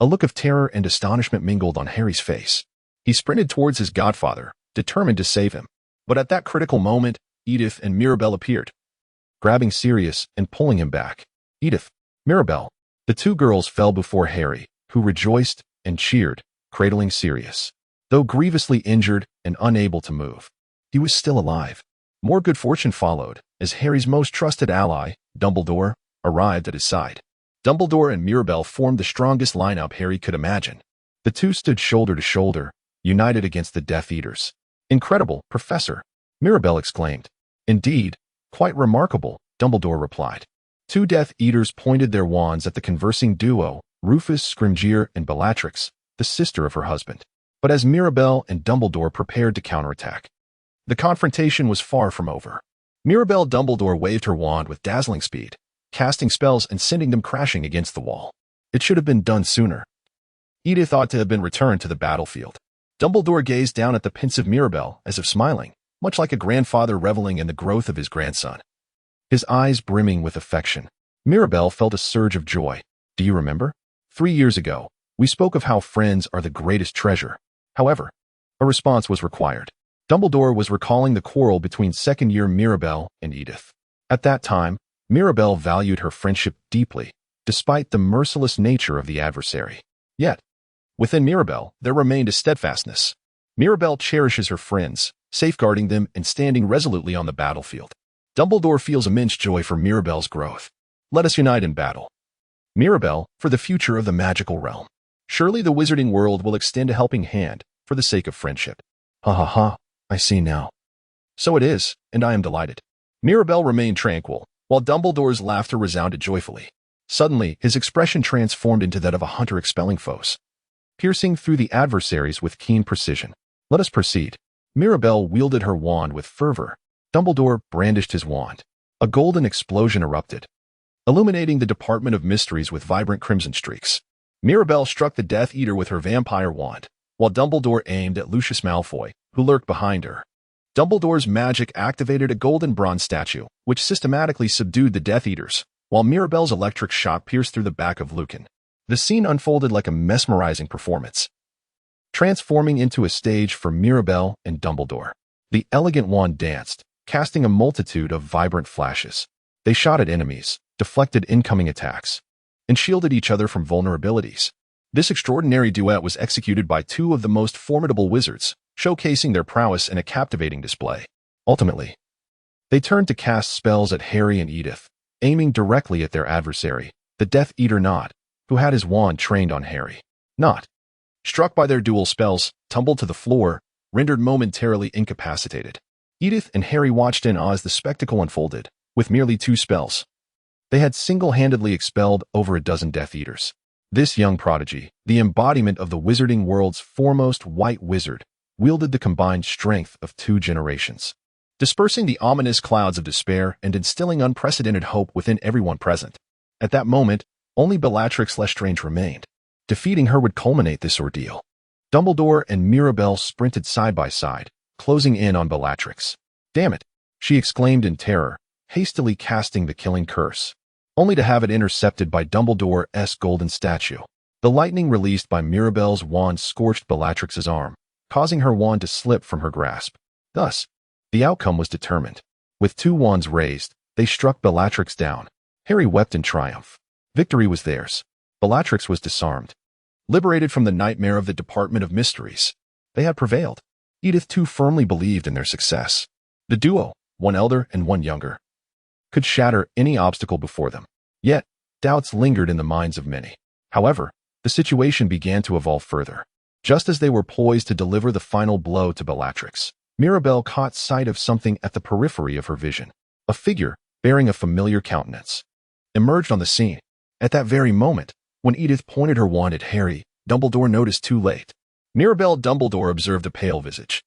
a look of terror and astonishment mingled on Harry's face. He sprinted towards his godfather, determined to save him. But at that critical moment, Edith and Mirabelle appeared, grabbing Sirius and pulling him back. "Edith, Mirabelle." The 2 girls fell before Harry, who rejoiced and cheered, cradling Sirius. Though grievously injured and unable to move, he was still alive. More good fortune followed, as Harry's most trusted ally, Dumbledore, arrived at his side. Dumbledore and Mirabelle formed the strongest lineup Harry could imagine. The two stood shoulder to shoulder, united against the Death Eaters. "Incredible, Professor," Mirabelle exclaimed. "Indeed, quite remarkable," Dumbledore replied. 2 Death Eaters pointed their wands at the conversing duo, Rufus Scrimgeour and Bellatrix, the sister of her husband. But as Mirabelle and Dumbledore prepared to counterattack, the confrontation was far from over. Mirabelle Dumbledore waved her wand with dazzling speed, casting spells and sending them crashing against the wall. It should have been done sooner. Edith ought to have been returned to the battlefield. Dumbledore gazed down at the pensive Mirabelle as if smiling, much like a grandfather reveling in the growth of his grandson, his eyes brimming with affection. Mirabelle felt a surge of joy. "Do you remember? 3 years ago, we spoke of how friends are the greatest treasure." However, a response was required. Dumbledore was recalling the quarrel between second-year Mirabelle and Edith. At that time, Mirabelle valued her friendship deeply, despite the merciless nature of the adversary. Yet, within Mirabelle, there remained a steadfastness. Mirabelle cherishes her friends, safeguarding them and standing resolutely on the battlefield. Dumbledore feels immense joy for Mirabelle's growth. "Let us unite in battle, Mirabelle, for the future of the magical realm. Surely the wizarding world will extend a helping hand for the sake of friendship." "Ha ha ha, I see now." "So it is, and I am delighted." Mirabelle remained tranquil, while Dumbledore's laughter resounded joyfully. Suddenly, his expression transformed into that of a hunter expelling foes, piercing through the adversaries with keen precision. "Let us proceed." Mirabelle wielded her wand with fervor. Dumbledore brandished his wand. A golden explosion erupted, illuminating the Department of Mysteries with vibrant crimson streaks. Mirabelle struck the Death Eater with her vampire wand, while Dumbledore aimed at Lucius Malfoy, who lurked behind her. Dumbledore's magic activated a golden bronze statue, which systematically subdued the Death Eaters, while Mirabelle's electric shot pierced through the back of Lucan. The scene unfolded like a mesmerizing performance, transforming into a stage for Mirabelle and Dumbledore. The elegant wand danced, casting a multitude of vibrant flashes. They shot at enemies, deflected incoming attacks, and shielded each other from vulnerabilities. This extraordinary duet was executed by two of the most formidable wizards, showcasing their prowess in a captivating display. Ultimately, they turned to cast spells at Harry and Edith, aiming directly at their adversary, the Death Eater Nott, who had his wand trained on Harry. Nott, struck by their dual spells, tumbled to the floor, rendered momentarily incapacitated. Edith and Harry watched in awe as the spectacle unfolded. With merely 2 spells, they had single-handedly expelled over a dozen Death Eaters. This young prodigy, the embodiment of the wizarding world's foremost white wizard, wielded the combined strength of 2 generations, dispersing the ominous clouds of despair and instilling unprecedented hope within everyone present. At that moment, only Bellatrix Lestrange remained. Defeating her would culminate this ordeal. Dumbledore and Mirabelle sprinted side by side, closing in on Bellatrix. "Damn it!" she exclaimed in terror, hastily casting the killing curse, only to have it intercepted by Dumbledore's golden statue. The lightning released by Mirabelle's wand scorched Bellatrix's arm, causing her wand to slip from her grasp. Thus, the outcome was determined. With 2 wands raised, they struck Bellatrix down. Harry wept in triumph. Victory was theirs. Bellatrix was disarmed. Liberated from the nightmare of the Department of Mysteries, they had prevailed. Edith too firmly believed in their success. The duo, one elder and one younger, could shatter any obstacle before them. Yet, doubts lingered in the minds of many. However, the situation began to evolve further. Just as they were poised to deliver the final blow to Bellatrix, Mirabelle caught sight of something at the periphery of her vision. A figure, bearing a familiar countenance, emerged on the scene. At that very moment, when Edith pointed her wand at Harry, Dumbledore noticed too late. Mirabelle Dumbledore observed a pale visage,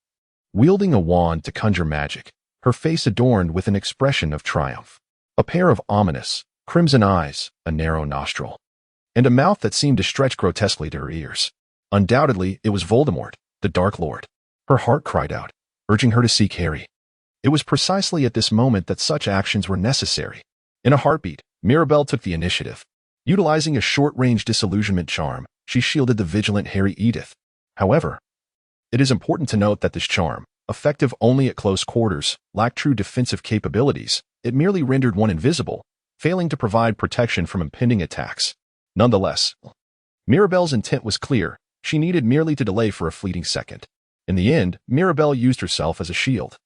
wielding a wand to conjure magic, her face adorned with an expression of triumph. A pair of ominous, crimson eyes, a narrow nostril, and a mouth that seemed to stretch grotesquely to her ears. Undoubtedly, it was Voldemort, the Dark Lord. Her heart cried out, urging her to seek Harry. It was precisely at this moment that such actions were necessary. In a heartbeat, Mirabelle took the initiative. Utilizing a short-range disillusionment charm, she shielded the vigilant Harry Edith. However, it is important to note that this charm, effective only at close quarters, lacked true defensive capabilities. It merely rendered one invisible, failing to provide protection from impending attacks. Nonetheless, Mirabelle's intent was clear. She needed merely to delay for a fleeting second. In the end, Mirabelle used herself as a shield.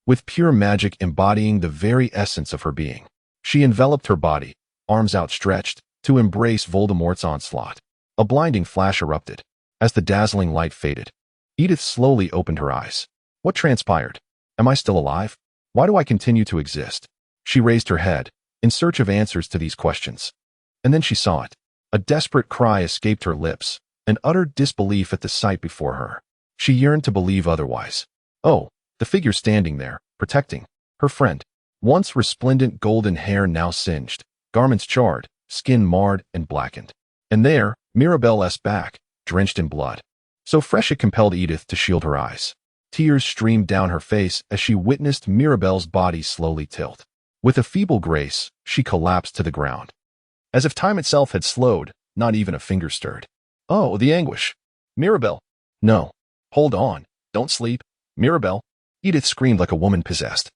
With pure magic embodying the very essence of her being, she enveloped her body, arms outstretched, to embrace Voldemort's onslaught. A blinding flash erupted. As the dazzling light faded, Edith slowly opened her eyes. What transpired? Am I still alive? Why do I continue to exist? She raised her head, in search of answers to these questions. And then she saw it. A desperate cry escaped her lips, an utter disbelief at the sight before her. She yearned to believe otherwise. Oh, the figure standing there, protecting her friend. Once resplendent golden hair now singed, garments charred, skin marred and blackened. And there, Mirabelle's back, drenched in blood. So fresh it compelled Edith to shield her eyes. Tears streamed down her face as she witnessed Mirabelle's body slowly tilt. With a feeble grace, she collapsed to the ground. As if time itself had slowed, not even a finger stirred. Oh, the anguish. Mirabelle. No. Hold on. Don't sleep. Mirabelle. Edith screamed like a woman possessed,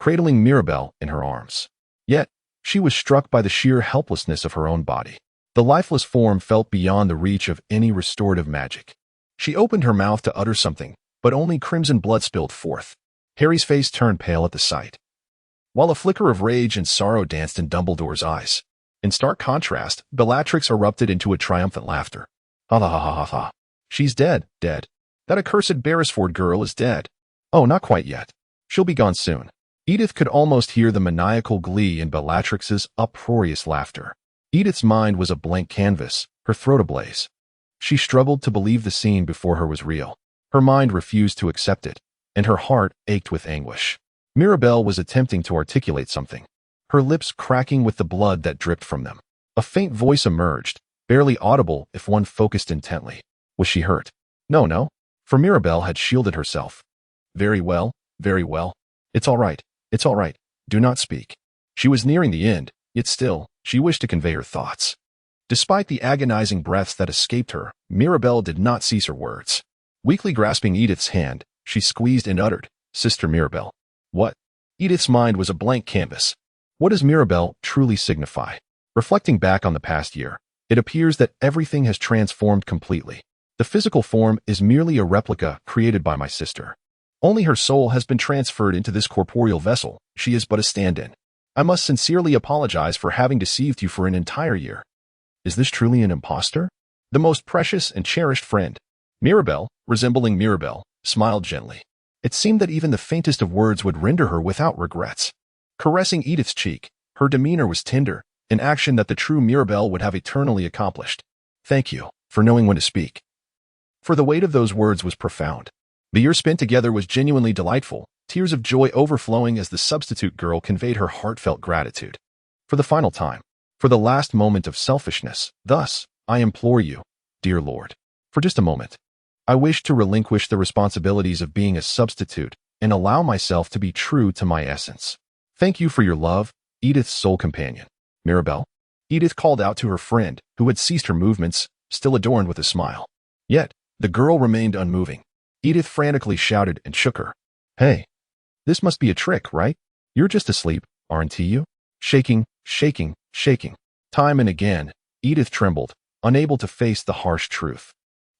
cradling Mirabelle in her arms. Yet, she was struck by the sheer helplessness of her own body. The lifeless form felt beyond the reach of any restorative magic. She opened her mouth to utter something, but only crimson blood spilled forth. Harry's face turned pale at the sight, while a flicker of rage and sorrow danced in Dumbledore's eyes. In stark contrast, Bellatrix erupted into a triumphant laughter. Ha ha ha ha ha ha. She's dead, dead. That accursed Beresford girl is dead. Oh, not quite yet. She'll be gone soon. Edith could almost hear the maniacal glee in Bellatrix's uproarious laughter. Edith's mind was a blank canvas, her throat ablaze. She struggled to believe the scene before her was real. Her mind refused to accept it, and her heart ached with anguish. Mirabelle was attempting to articulate something, her lips cracking with the blood that dripped from them. A faint voice emerged, barely audible if one focused intently. Was she hurt? No, for Mirabelle had shielded herself. Very well, very well. It's all right, it's all right. Do not speak. She was nearing the end, yet still, she wished to convey her thoughts. Despite the agonizing breaths that escaped her, Mirabelle did not cease her words. Weakly grasping Edith's hand, she squeezed and uttered, "Sister Mirabelle." What? Edith's mind was a blank canvas. What does Mirabelle truly signify? Reflecting back on the past year, it appears that everything has transformed completely. The physical form is merely a replica created by my sister. Only her soul has been transferred into this corporeal vessel. She is but a stand-in. I must sincerely apologize for having deceived you for an entire year. Is this truly an impostor? The most precious and cherished friend. Mirabelle, resembling Mirabelle, smiled gently. It seemed that even the faintest of words would render her without regrets. Caressing Edith's cheek, her demeanor was tender, an action that the true Mirabelle would have eternally accomplished. Thank you for knowing when to speak. For the weight of those words was profound. The year spent together was genuinely delightful, tears of joy overflowing as the substitute girl conveyed her heartfelt gratitude. For the final time, for the last moment of selfishness, thus, I implore you, dear Lord, for just a moment. I wish to relinquish the responsibilities of being a substitute and allow myself to be true to my essence. Thank you for your love, Edith's sole companion. Mirabelle? Edith called out to her friend, who had ceased her movements, still adorned with a smile. Yet, the girl remained unmoving. Edith frantically shouted and shook her. Hey, this must be a trick, right? You're just asleep, aren't you? Shaking, shaking, shaking. Time and again, Edith trembled, unable to face the harsh truth.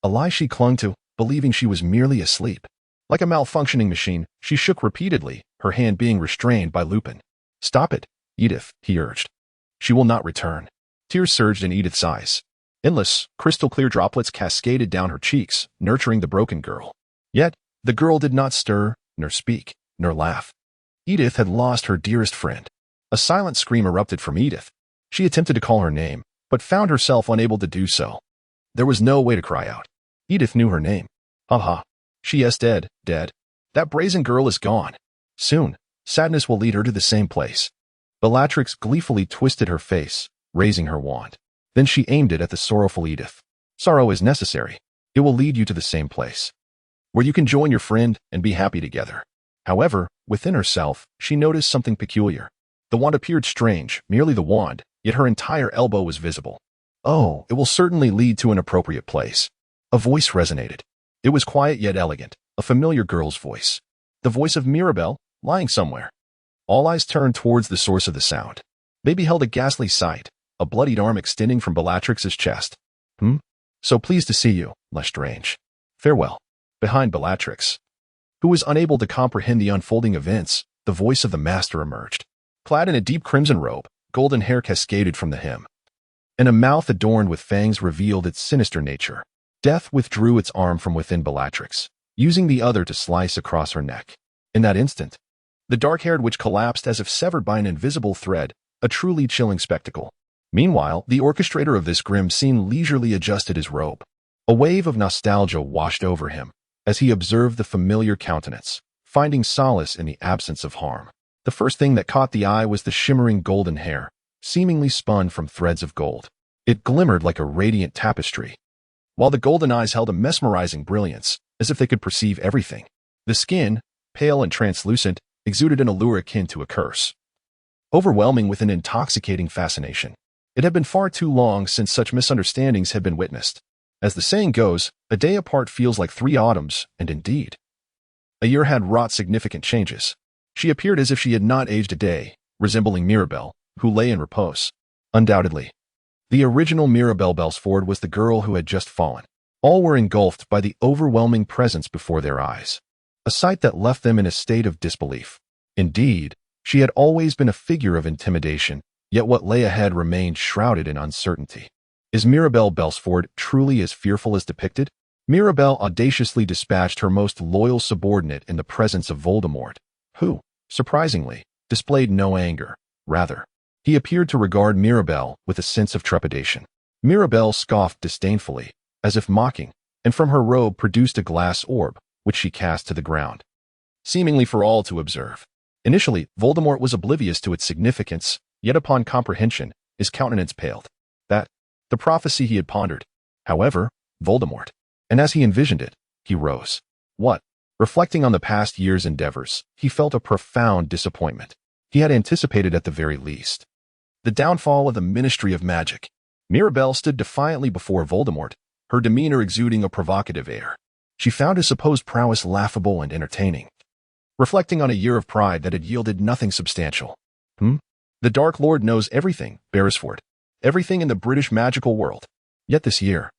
A lie she clung to, believing she was merely asleep. Like a malfunctioning machine, she shook repeatedly, her hand being restrained by Lupin. Stop it, Edith, he urged. She will not return. Tears surged in Edith's eyes. Endless, crystal-clear droplets cascaded down her cheeks, nurturing the broken girl. Yet, the girl did not stir, nor speak, nor laugh. Edith had lost her dearest friend. A silent scream erupted from Edith. She attempted to call her name, but found herself unable to do so. There was no way to cry out. Edith knew her name. Ha. She is dead, dead. That brazen girl is gone. Soon, sadness will lead her to the same place. Bellatrix gleefully twisted her face, raising her wand. Then she aimed it at the sorrowful Edith. Sorrow is necessary. It will lead you to the same place, where you can join your friend and be happy together. However, within herself, she noticed something peculiar. The wand appeared strange, merely the wand, yet her entire elbow was visible. Oh, it will certainly lead to an appropriate place. A voice resonated. It was quiet yet elegant, a familiar girl's voice. The voice of Mirabelle, lying somewhere. All eyes turned towards the source of the sound. They beheld a ghastly sight, a bloodied arm extending from Bellatrix's chest. So pleased to see you, Lestrange. Farewell. Behind Bellatrix, who was unable to comprehend the unfolding events, the voice of the master emerged. Clad in a deep crimson robe, golden hair cascaded from the hem, and a mouth adorned with fangs revealed its sinister nature. Death withdrew its arm from within Bellatrix, using the other to slice across her neck. In that instant, the dark-haired witch collapsed as if severed by an invisible thread, a truly chilling spectacle. Meanwhile, the orchestrator of this grim scene leisurely adjusted his robe. A wave of nostalgia washed over him as he observed the familiar countenance, finding solace in the absence of harm. The first thing that caught the eye was the shimmering golden hair, seemingly spun from threads of gold. It glimmered like a radiant tapestry, while the golden eyes held a mesmerizing brilliance, as if they could perceive everything. The skin, pale and translucent, exuded an allure akin to a curse, overwhelming with an intoxicating fascination. It had been far too long since such misunderstandings had been witnessed. As the saying goes, a day apart feels like 3 autumns, and indeed, a year had wrought significant changes. She appeared as if she had not aged a day, resembling Mirabelle, who lay in repose. Undoubtedly, the original Mirabelle Belsford was the girl who had just fallen. All were engulfed by the overwhelming presence before their eyes, a sight that left them in a state of disbelief. Indeed, she had always been a figure of intimidation, yet what lay ahead remained shrouded in uncertainty. Is Mirabelle Belsford truly as fearful as depicted? Mirabelle audaciously dispatched her most loyal subordinate in the presence of Voldemort, who, surprisingly, displayed no anger. Rather, he appeared to regard Mirabelle with a sense of trepidation. Mirabelle scoffed disdainfully, as if mocking, and from her robe produced a glass orb, which she cast to the ground, seemingly for all to observe. Initially, Voldemort was oblivious to its significance, yet upon comprehension, his countenance paled. That, the prophecy he had pondered. However, Voldemort. And as he envisioned it, he rose. What? Reflecting on the past year's endeavors, he felt a profound disappointment. He had anticipated at the very least the downfall of the Ministry of Magic. Mirabelle stood defiantly before Voldemort, her demeanor exuding a provocative air. She found his supposed prowess laughable and entertaining, reflecting on a year of pride that had yielded nothing substantial. The Dark Lord knows everything, Beresford. Everything in the British magical world. Yet this year,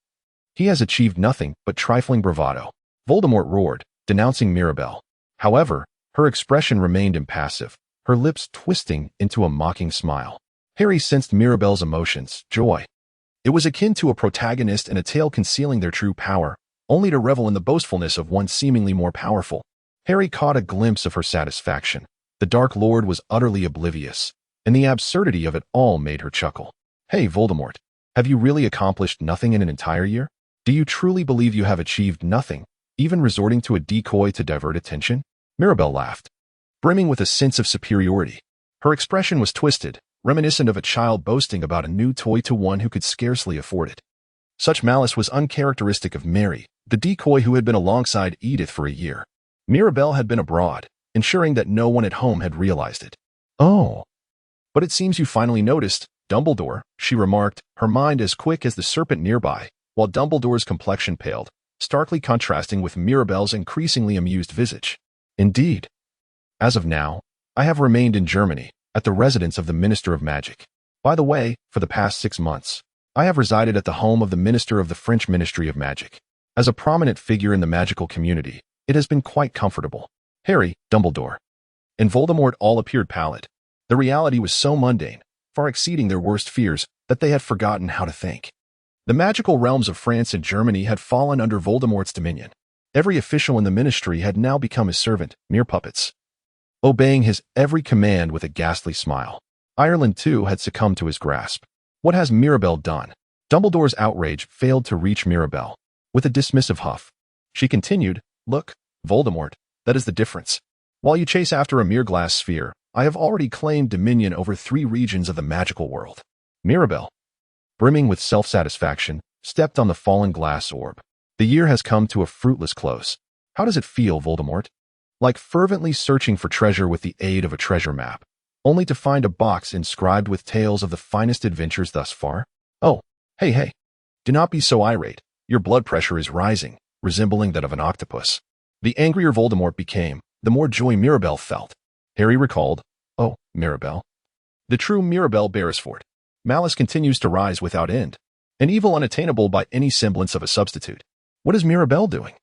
he has achieved nothing but trifling bravado. Voldemort roared, denouncing Mirabelle. However, her expression remained impassive, her lips twisting into a mocking smile. Harry sensed Mirabelle's emotions, joy. It was akin to a protagonist in a tale concealing their true power, only to revel in the boastfulness of one seemingly more powerful. Harry caught a glimpse of her satisfaction. The Dark Lord was utterly oblivious, and the absurdity of it all made her chuckle. Hey, Voldemort, have you really accomplished nothing in an entire year? Do you truly believe you have achieved nothing, even resorting to a decoy to divert attention? Mirabelle laughed, brimming with a sense of superiority. Her expression was twisted, reminiscent of a child boasting about a new toy to one who could scarcely afford it. Such malice was uncharacteristic of Mary, the decoy who had been alongside Edith for a year. Mirabelle had been abroad, ensuring that no one at home had realized it. Oh, but it seems you finally noticed, Dumbledore, she remarked, her mind as quick as the serpent nearby, while Dumbledore's complexion paled, starkly contrasting with Mirabelle's increasingly amused visage. Indeed. As of now, I have remained in Germany, at the residence of the Minister of Magic. By the way, for the past 6 months, I have resided at the home of the Minister of the French Ministry of Magic. As a prominent figure in the magical community, it has been quite comfortable. Harry, Dumbledore, and Voldemort all appeared pallid. The reality was so mundane, far exceeding their worst fears, that they had forgotten how to think. The magical realms of France and Germany had fallen under Voldemort's dominion. Every official in the ministry had now become his servant, mere puppets, obeying his every command with a ghastly smile. Ireland, too, had succumbed to his grasp. What has Mirabelle done? Dumbledore's outrage failed to reach Mirabelle. With a dismissive huff, she continued, Look, Voldemort, that is the difference. While you chase after a mere glass sphere, I have already claimed dominion over 3 regions of the magical world. Mirabelle, brimming with self-satisfaction, stepped on the fallen glass orb. The year has come to a fruitless close. How does it feel, Voldemort? Like fervently searching for treasure with the aid of a treasure map, only to find a box inscribed with tales of the finest adventures thus far? Oh, hey. Do not be so irate. Your blood pressure is rising, resembling that of an octopus. The angrier Voldemort became, the more joy Mirabelle felt. Harry recalled, Oh, Mirabelle. The true Mirabelle Beresford. Malice continues to rise without end, an evil unattainable by any semblance of a substitute. What is Mirabelle doing?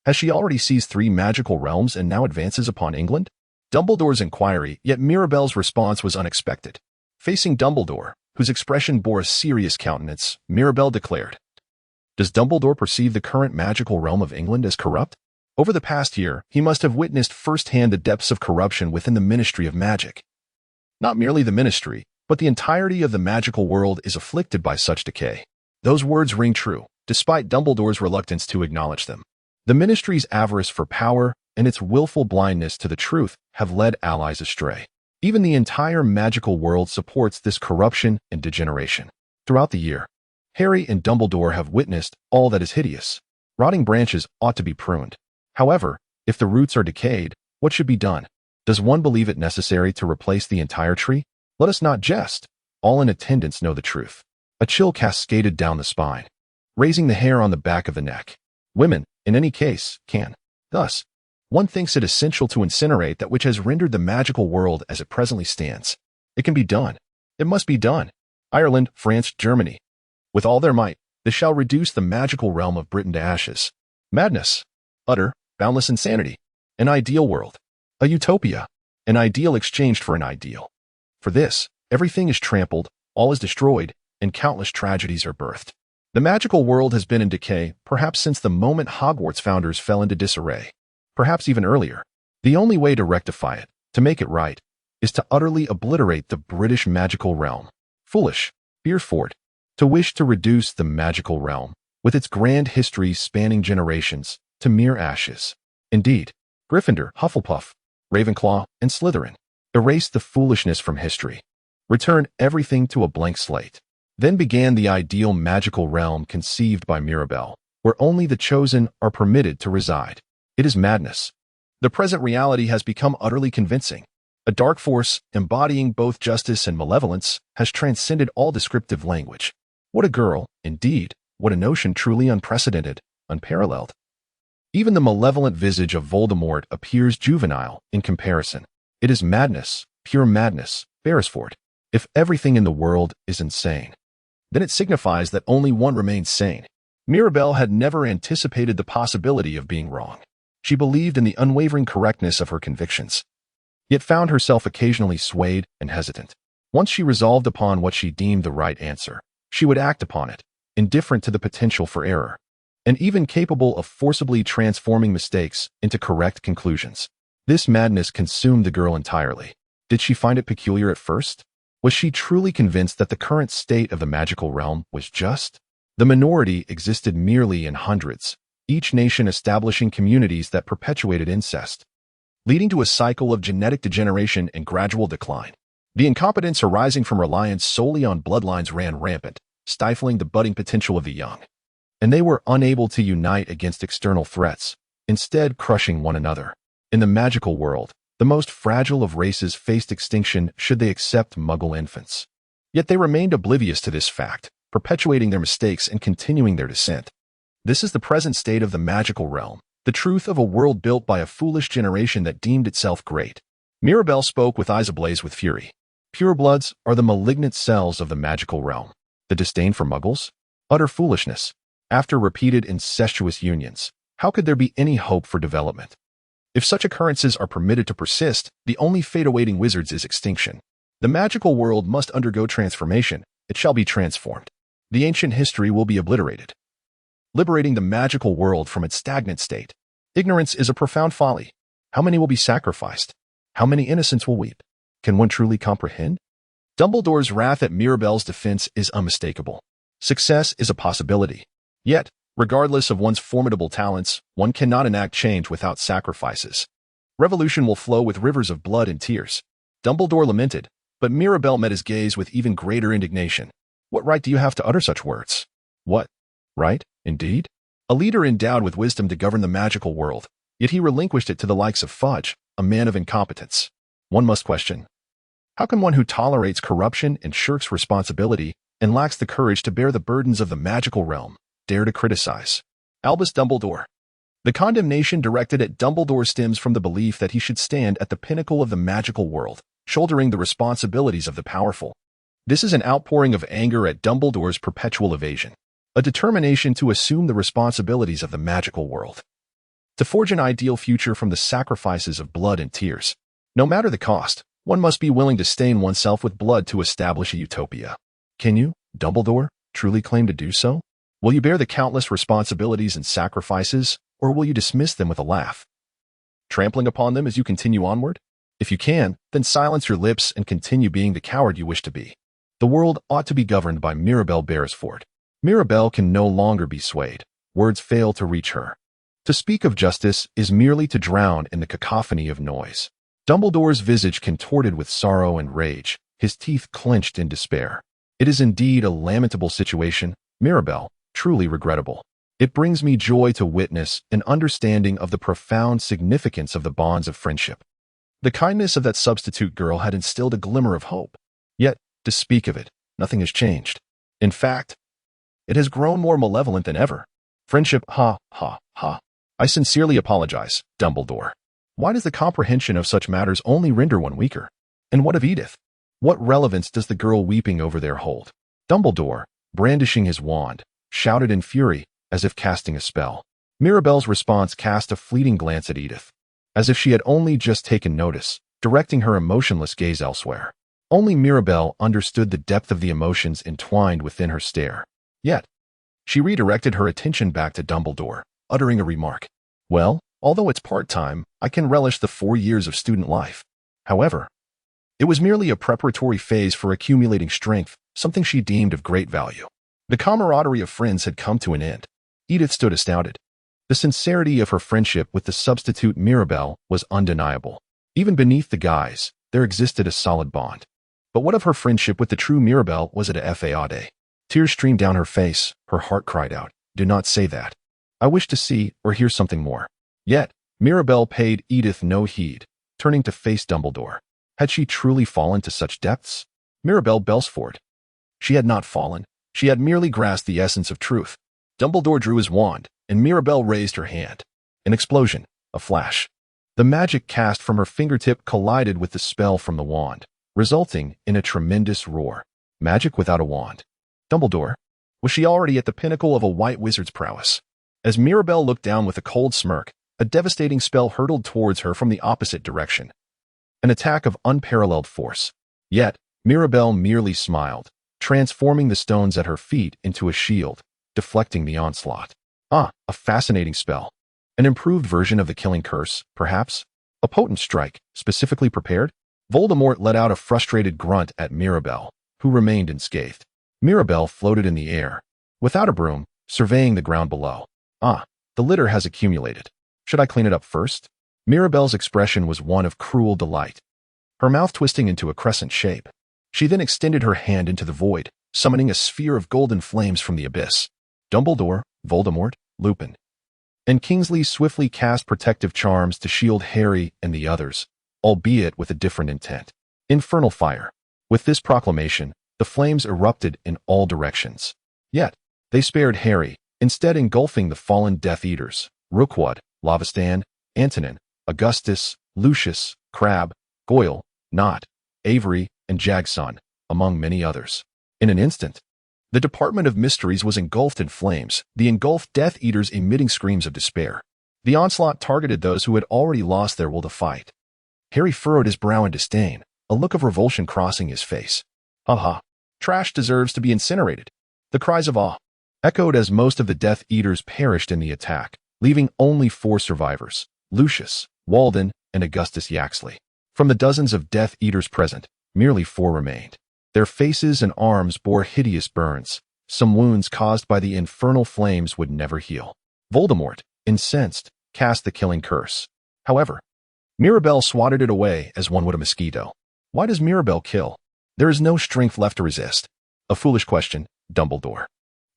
Has she already seized 3 magical realms and now advances upon England? Dumbledore's inquiry, yet Mirabelle's response was unexpected. Facing Dumbledore, whose expression bore a serious countenance, Mirabelle declared, Does Dumbledore perceive the current magical realm of England as corrupt? Over the past year, he must have witnessed firsthand the depths of corruption within the Ministry of Magic. Not merely the Ministry, but the entirety of the magical world is afflicted by such decay. Those words ring true, despite Dumbledore's reluctance to acknowledge them. The Ministry's avarice for power and its willful blindness to the truth have led allies astray. Even the entire magical world supports this corruption and degeneration. Throughout the year, Harry and Dumbledore have witnessed all that is hideous. Rotting branches ought to be pruned. However, if the roots are decayed, what should be done? Does one believe it necessary to replace the entire tree? Let us not jest. All in attendance know the truth. A chill cascaded down the spine, raising the hair on the back of the neck. Women, in any case, can. Thus, one thinks it essential to incinerate that which has rendered the magical world as it presently stands. It can be done. It must be done. Ireland, France, Germany. With all their might, they shall reduce the magical realm of Britain to ashes. Madness. Utter, boundless insanity. An ideal world. A utopia. An ideal exchanged for an ideal. For this, everything is trampled, all is destroyed, and countless tragedies are birthed. The magical world has been in decay, perhaps since the moment Hogwarts founders fell into disarray. Perhaps even earlier. The only way to rectify it, to make it right, is to utterly obliterate the British magical realm. Foolish, Beresford, to wish to reduce the magical realm, with its grand history spanning generations, to mere ashes. Indeed, Gryffindor, Hufflepuff, Ravenclaw, and Slytherin. Erase the foolishness from history. Return everything to a blank slate. Then began the ideal magical realm conceived by Mirabelle, where only the chosen are permitted to reside. It is madness. The present reality has become utterly convincing. A dark force, embodying both justice and malevolence, has transcended all descriptive language. What a girl, indeed, what a notion truly unprecedented, unparalleled. Even the malevolent visage of Voldemort appears juvenile in comparison. It is madness, pure madness, Beresford. If everything in the world is insane, then it signifies that only one remains sane. Mirabelle had never anticipated the possibility of being wrong. She believed in the unwavering correctness of her convictions, yet found herself occasionally swayed and hesitant. Once she resolved upon what she deemed the right answer, she would act upon it, indifferent to the potential for error, and even capable of forcibly transforming mistakes into correct conclusions. This madness consumed the girl entirely. Did she find it peculiar at first? Was she truly convinced that the current state of the magical realm was just? The minority existed merely in hundreds, each nation establishing communities that perpetuated incest, leading to a cycle of genetic degeneration and gradual decline. The incompetence arising from reliance solely on bloodlines ran rampant, stifling the budding potential of the young. And they were unable to unite against external threats, instead crushing one another. In the magical world, the most fragile of races faced extinction should they accept Muggle infants. Yet they remained oblivious to this fact, perpetuating their mistakes and continuing their descent. This is the present state of the magical realm, the truth of a world built by a foolish generation that deemed itself great. Mirabelle spoke with eyes ablaze with fury. Purebloods are the malignant cells of the magical realm. The disdain for Muggles? Utter foolishness. After repeated incestuous unions, how could there be any hope for development? If such occurrences are permitted to persist, the only fate awaiting wizards is extinction. The magical world must undergo transformation. It shall be transformed. The ancient history will be obliterated, liberating the magical world from its stagnant state. Ignorance is a profound folly. How many will be sacrificed? How many innocents will weep? Can one truly comprehend? Dumbledore's wrath at Mirabelle's defense is unmistakable. Success is a possibility. Yet, regardless of one's formidable talents, one cannot enact change without sacrifices. Revolution will flow with rivers of blood and tears. Dumbledore lamented, but Mirabelle met his gaze with even greater indignation. What right do you have to utter such words? What? Right, indeed? A leader endowed with wisdom to govern the magical world, yet he relinquished it to the likes of Fudge, a man of incompetence. One must question, how can one who tolerates corruption and shirks responsibility and lacks the courage to bear the burdens of the magical realm dare to criticize Albus Dumbledore? The condemnation directed at Dumbledore stems from the belief that he should stand at the pinnacle of the magical world, shouldering the responsibilities of the powerful. This is an outpouring of anger at Dumbledore's perpetual evasion, a determination to assume the responsibilities of the magical world, to forge an ideal future from the sacrifices of blood and tears. No matter the cost, one must be willing to stain oneself with blood to establish a utopia. Can you, Dumbledore, truly claim to do so? Will you bear the countless responsibilities and sacrifices, or will you dismiss them with a laugh, trampling upon them as you continue onward? If you can, then silence your lips and continue being the coward you wish to be. The world ought to be governed by Mirabelle Beresford. Mirabelle can no longer be swayed. Words fail to reach her. To speak of justice is merely to drown in the cacophony of noise. Dumbledore's visage contorted with sorrow and rage, his teeth clenched in despair. It is indeed a lamentable situation, Mirabelle, truly regrettable. It brings me joy to witness an understanding of the profound significance of the bonds of friendship. The kindness of that substitute girl had instilled a glimmer of hope. Yet, to speak of it, nothing has changed. In fact, it has grown more malevolent than ever. Friendship, ha, ha, ha. I sincerely apologize, Dumbledore. Why does the comprehension of such matters only render one weaker? And what of Edith? What relevance does the girl weeping over there hold? Dumbledore, brandishing his wand, shouted in fury, as if casting a spell. Mirabelle's response cast a fleeting glance at Edith, as if she had only just taken notice, directing her emotionless gaze elsewhere. Only Mirabelle understood the depth of the emotions entwined within her stare. Yet, she redirected her attention back to Dumbledore, uttering a remark. Well, although it's part-time, I can relish the 4 years of student life. However, it was merely a preparatory phase for accumulating strength, something she deemed of great value. The camaraderie of friends had come to an end. Edith stood astounded. The sincerity of her friendship with the substitute Mirabelle was undeniable. Even beneath the guise, there existed a solid bond. But what of her friendship with the true Mirabelle was it a fade? Tears streamed down her face, her heart cried out, "Do not say that. I wish to see or hear something more." Yet, Mirabelle paid Edith no heed, turning to face Dumbledore. Had she truly fallen to such depths? Mirabelle Beresford. She had not fallen. She had merely grasped the essence of truth. Dumbledore drew his wand, and Mirabelle raised her hand. An explosion, a flash. The magic cast from her fingertip collided with the spell from the wand, resulting in a tremendous roar. Magic without a wand. Dumbledore? Was she already at the pinnacle of a white wizard's prowess? As Mirabelle looked down with a cold smirk, a devastating spell hurtled towards her from the opposite direction. An attack of unparalleled force. Yet, Mirabelle merely smiled, transforming the stones at her feet into a shield, deflecting the onslaught. Ah, a fascinating spell. An improved version of the killing curse, perhaps? A potent strike, specifically prepared? Voldemort let out a frustrated grunt at Mirabelle, who remained unscathed. Mirabelle floated in the air, without a broom, surveying the ground below. Ah, the litter has accumulated. Should I clean it up first? Mirabelle's expression was one of cruel delight, her mouth twisting into a crescent shape. She then extended her hand into the void, summoning a sphere of golden flames from the abyss. Dumbledore, Voldemort, Lupin, and Kingsley swiftly cast protective charms to shield Harry and the others, albeit with a different intent. Infernal fire. With this proclamation, the flames erupted in all directions. Yet, they spared Harry, instead engulfing the fallen Death Eaters, Rookwood, Lavastan, Antonin, Augustus, Lucius, Crabbe, Goyle, Nott, Avery, and Jagson, among many others. In an instant, the Department of Mysteries was engulfed in flames, the engulfed Death Eaters emitting screams of despair. The onslaught targeted those who had already lost their will to fight. Harry furrowed his brow in disdain, a look of revulsion crossing his face. Ha! Trash deserves to be incinerated. The cries of awe echoed as most of the Death Eaters perished in the attack, leaving only 4 survivors, Lucius, Walden, and Augustus Yaxley. From the dozens of Death Eaters present, merely 4 remained. Their faces and arms bore hideous burns. Some wounds caused by the infernal flames would never heal. Voldemort, incensed, cast the killing curse. However, Mirabelle swatted it away as one would a mosquito. Why does Mirabelle kill? There is no strength left to resist. A foolish question, Dumbledore.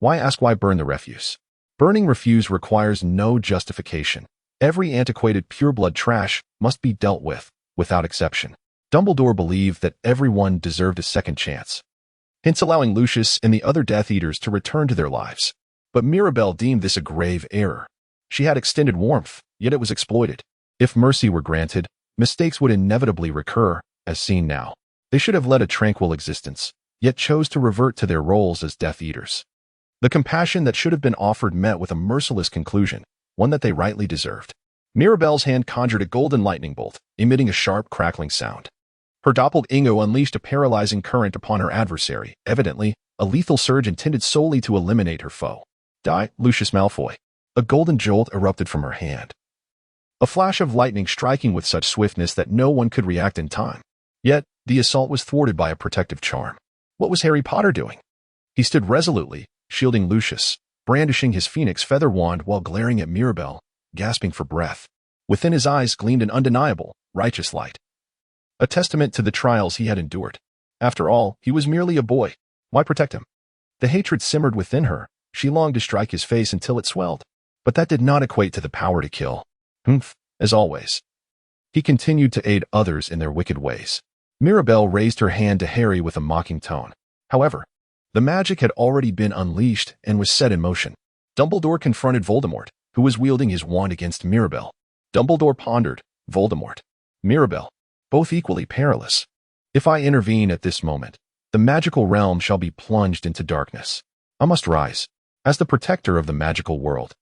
Why ask why burn the refuse? Burning refuse requires no justification. Every antiquated pureblood trash must be dealt with, without exception. Dumbledore believed that everyone deserved a second chance, hence allowing Lucius and the other Death Eaters to return to their lives. But Mirabelle deemed this a grave error. She had extended warmth, yet it was exploited. If mercy were granted, mistakes would inevitably recur, as seen now. They should have led a tranquil existence, yet chose to revert to their roles as Death Eaters. The compassion that should have been offered met with a merciless conclusion, one that they rightly deserved. Mirabelle's hand conjured a golden lightning bolt, emitting a sharp, crackling sound. Her doppelganger unleashed a paralyzing current upon her adversary, evidently, a lethal surge intended solely to eliminate her foe. Die, Lucius Malfoy. A golden jolt erupted from her hand, a flash of lightning striking with such swiftness that no one could react in time. Yet, the assault was thwarted by a protective charm. What was Harry Potter doing? He stood resolutely, shielding Lucius, brandishing his phoenix feather wand while glaring at Mirabelle, gasping for breath. Within his eyes gleamed an undeniable, righteous light, a testament to the trials he had endured. After all, he was merely a boy. Why protect him? The hatred simmered within her. She longed to strike his face until it swelled. But that did not equate to the power to kill. Humph, as always. He continued to aid others in their wicked ways. Mirabelle raised her hand to Harry with a mocking tone. However, the magic had already been unleashed and was set in motion. Dumbledore confronted Voldemort, who was wielding his wand against Mirabelle. Dumbledore pondered. Voldemort, Mirabelle, both equally perilous. If I intervene at this moment, the magical realm shall be plunged into darkness. I must rise, as the protector of the magical world,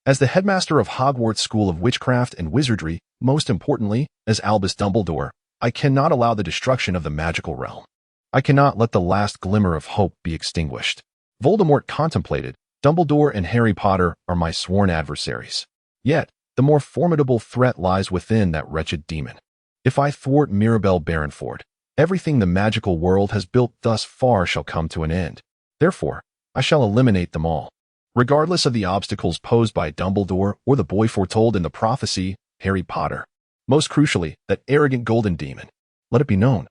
as the headmaster of Hogwarts School of Witchcraft and Wizardry, most importantly, as Albus Dumbledore. I cannot allow the destruction of the magical realm. I cannot let the last glimmer of hope be extinguished. Voldemort contemplated. Dumbledore and Harry Potter are my sworn adversaries. Yet, the more formidable threat lies within that wretched demon. If I thwart Mirabelle Barinford, everything the magical world has built thus far shall come to an end. Therefore, I shall eliminate them all. Regardless of the obstacles posed by Dumbledore or the boy foretold in the prophecy, Harry Potter. Most crucially, that arrogant golden demon. Let it be known.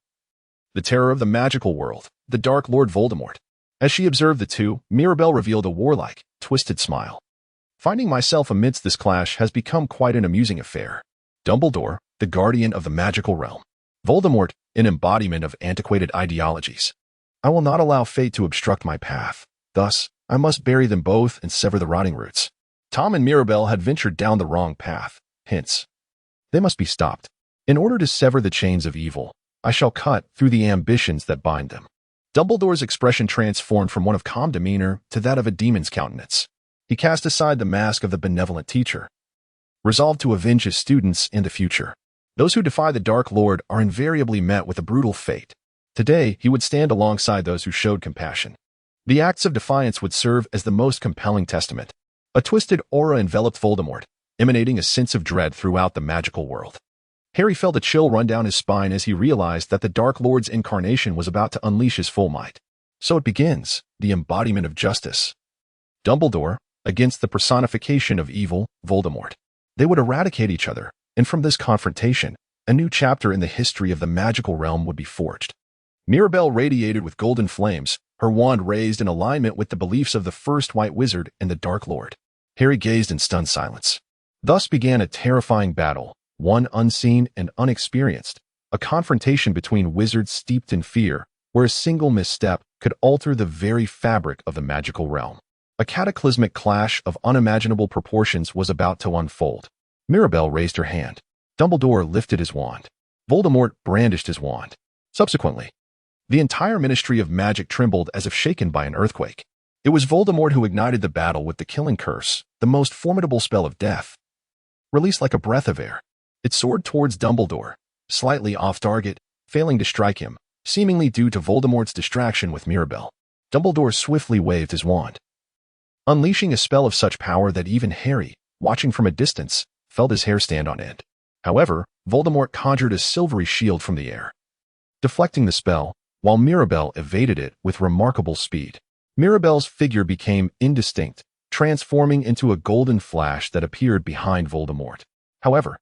The terror of the magical world, the Dark Lord Voldemort. As she observed the two, Mirabelle revealed a warlike, twisted smile. Finding myself amidst this clash has become quite an amusing affair. Dumbledore, the guardian of the magical realm. Voldemort, an embodiment of antiquated ideologies. I will not allow fate to obstruct my path. Thus, I must bury them both and sever the rotting roots. Tom and Mirabel had ventured down the wrong path. Hence, they must be stopped. In order to sever the chains of evil, I shall cut through the ambitions that bind them. Dumbledore's expression transformed from one of calm demeanor to that of a demon's countenance. He cast aside the mask of the benevolent teacher, resolved to avenge his students in the future. Those who defy the Dark Lord are invariably met with a brutal fate. Today, he would stand alongside those who showed compassion. The acts of defiance would serve as the most compelling testament. A twisted aura enveloped Voldemort, emanating a sense of dread throughout the magical world. Harry felt a chill run down his spine as he realized that the Dark Lord's incarnation was about to unleash his full might. So it begins, the embodiment of justice. Dumbledore, against the personification of evil, Voldemort. They would eradicate each other, and from this confrontation, a new chapter in the history of the magical realm would be forged. Mirabel radiated with golden flames, her wand raised in alignment with the beliefs of the first White Wizard and the Dark Lord. Harry gazed in stunned silence. Thus began a terrifying battle, one unseen and unexperienced, a confrontation between wizards steeped in fear, where a single misstep could alter the very fabric of the magical realm. A cataclysmic clash of unimaginable proportions was about to unfold. Mirabel raised her hand. Dumbledore lifted his wand. Voldemort brandished his wand. Subsequently, the entire Ministry of Magic trembled as if shaken by an earthquake. It was Voldemort who ignited the battle with the killing curse, the most formidable spell of death. Released like a breath of air, it soared towards Dumbledore, slightly off target, failing to strike him, seemingly due to Voldemort's distraction with Mirabel. Dumbledore swiftly waved his wand, unleashing a spell of such power that even Harry, watching from a distance, felt his hair stand on end. However, Voldemort conjured a silvery shield from the air, deflecting the spell, while Mirabel evaded it with remarkable speed. Mirabel's figure became indistinct, transforming into a golden flash that appeared behind Voldemort. However,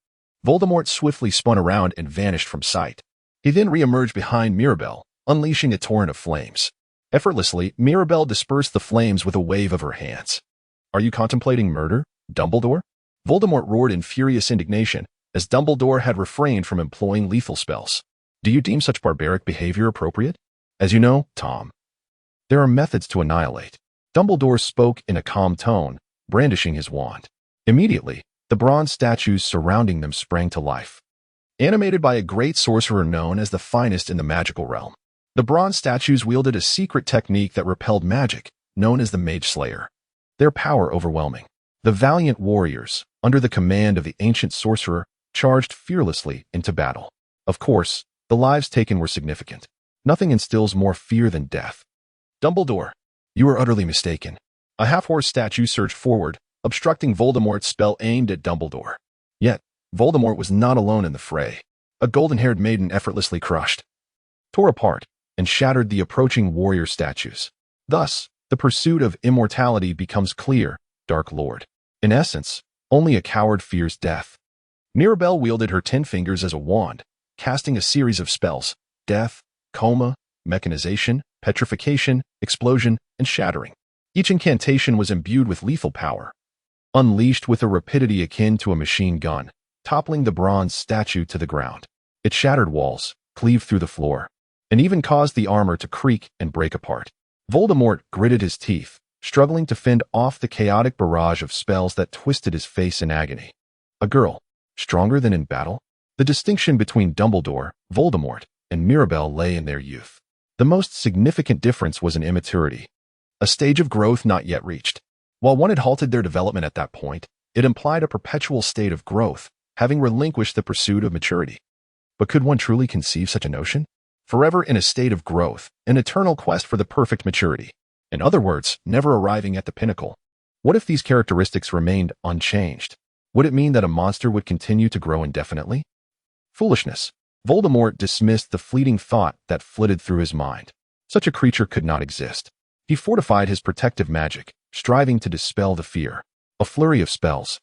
Voldemort swiftly spun around and vanished from sight. He then re-emerged behind Mirabel, unleashing a torrent of flames. Effortlessly, Mirabel dispersed the flames with a wave of her hands. "Are you contemplating murder, Dumbledore?" Voldemort roared in furious indignation, as Dumbledore had refrained from employing lethal spells. "Do you deem such barbaric behavior appropriate? As you know, Tom, there are methods to annihilate." Dumbledore spoke in a calm tone, brandishing his wand. Immediately, the bronze statues surrounding them sprang to life. Animated by a great sorcerer known as the finest in the magical realm, the bronze statues wielded a secret technique that repelled magic, known as the Mage Slayer. Their power overwhelming. The valiant warriors, under the command of the ancient sorcerer, charged fearlessly into battle. Of course, the lives taken were significant. Nothing instills more fear than death. "Dumbledore, you are utterly mistaken." A half-horse statue surged forward, obstructing Voldemort's spell aimed at Dumbledore. Yet, Voldemort was not alone in the fray. A golden-haired maiden effortlessly crushed, tore apart, and shattered the approaching warrior statues. Thus, the pursuit of immortality becomes clear, Dark Lord. In essence, only a coward fears death. Mirabel wielded her 10 fingers as a wand, casting a series of spells: death, coma, mechanization, petrification, explosion, and shattering. Each incantation was imbued with lethal power, unleashed with a rapidity akin to a machine gun, toppling the bronze statue to the ground. It shattered walls, cleaved through the floor, and even caused the armor to creak and break apart. Voldemort gritted his teeth, struggling to fend off the chaotic barrage of spells that twisted his face in agony. A girl, stronger than in battle? The distinction between Dumbledore, Voldemort, and Mirabel lay in their youth. The most significant difference was in immaturity, a stage of growth not yet reached. While one had halted their development at that point, it implied a perpetual state of growth, having relinquished the pursuit of maturity. But could one truly conceive such a notion? Forever in a state of growth, an eternal quest for the perfect maturity. In other words, never arriving at the pinnacle. What if these characteristics remained unchanged? Would it mean that a monster would continue to grow indefinitely? Foolishness. Voldemort dismissed the fleeting thought that flitted through his mind. Such a creature could not exist. He fortified his protective magic, striving to dispel the fear. A flurry of spells.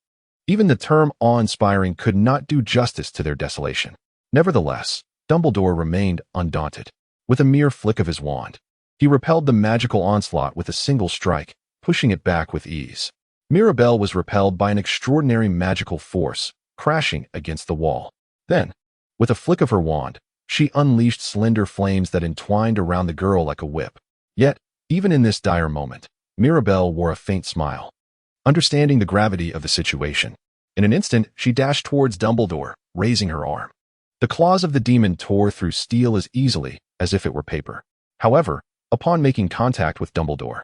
Even the term awe-inspiring could not do justice to their desolation. Nevertheless, Dumbledore remained undaunted. With a mere flick of his wand, he repelled the magical onslaught with a single strike, pushing it back with ease. Mirabel was repelled by an extraordinary magical force, crashing against the wall. Then, with a flick of her wand, she unleashed slender flames that entwined around the girl like a whip. Yet, even in this dire moment, Mirabelle wore a faint smile, understanding the gravity of the situation. In an instant, she dashed towards Dumbledore, raising her arm. The claws of the demon tore through steel as easily as if it were paper. However, upon making contact with Dumbledore,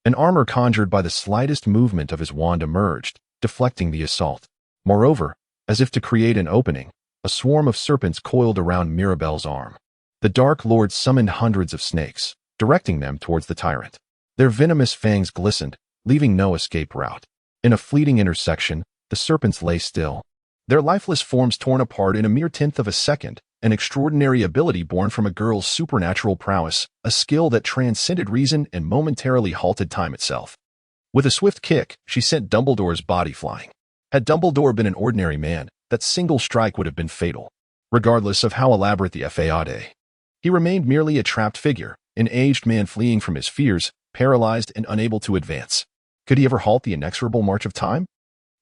an armor conjured by the slightest movement of his wand emerged, deflecting the assault. Moreover, as if to create an opening, a swarm of serpents coiled around Mirabelle's arm. The Dark Lord summoned hundreds of snakes, directing them towards the tyrant. Their venomous fangs glistened, leaving no escape route. In a fleeting intersection, the serpents lay still, their lifeless forms torn apart in a mere tenth of a second, an extraordinary ability born from a girl's supernatural prowess, a skill that transcended reason and momentarily halted time itself. With a swift kick, she sent Dumbledore's body flying. Had Dumbledore been an ordinary man, that single strike would have been fatal. Regardless of how elaborate the fade, he remained merely a trapped figure, an aged man fleeing from his fears, paralyzed and unable to advance. Could he ever halt the inexorable march of time?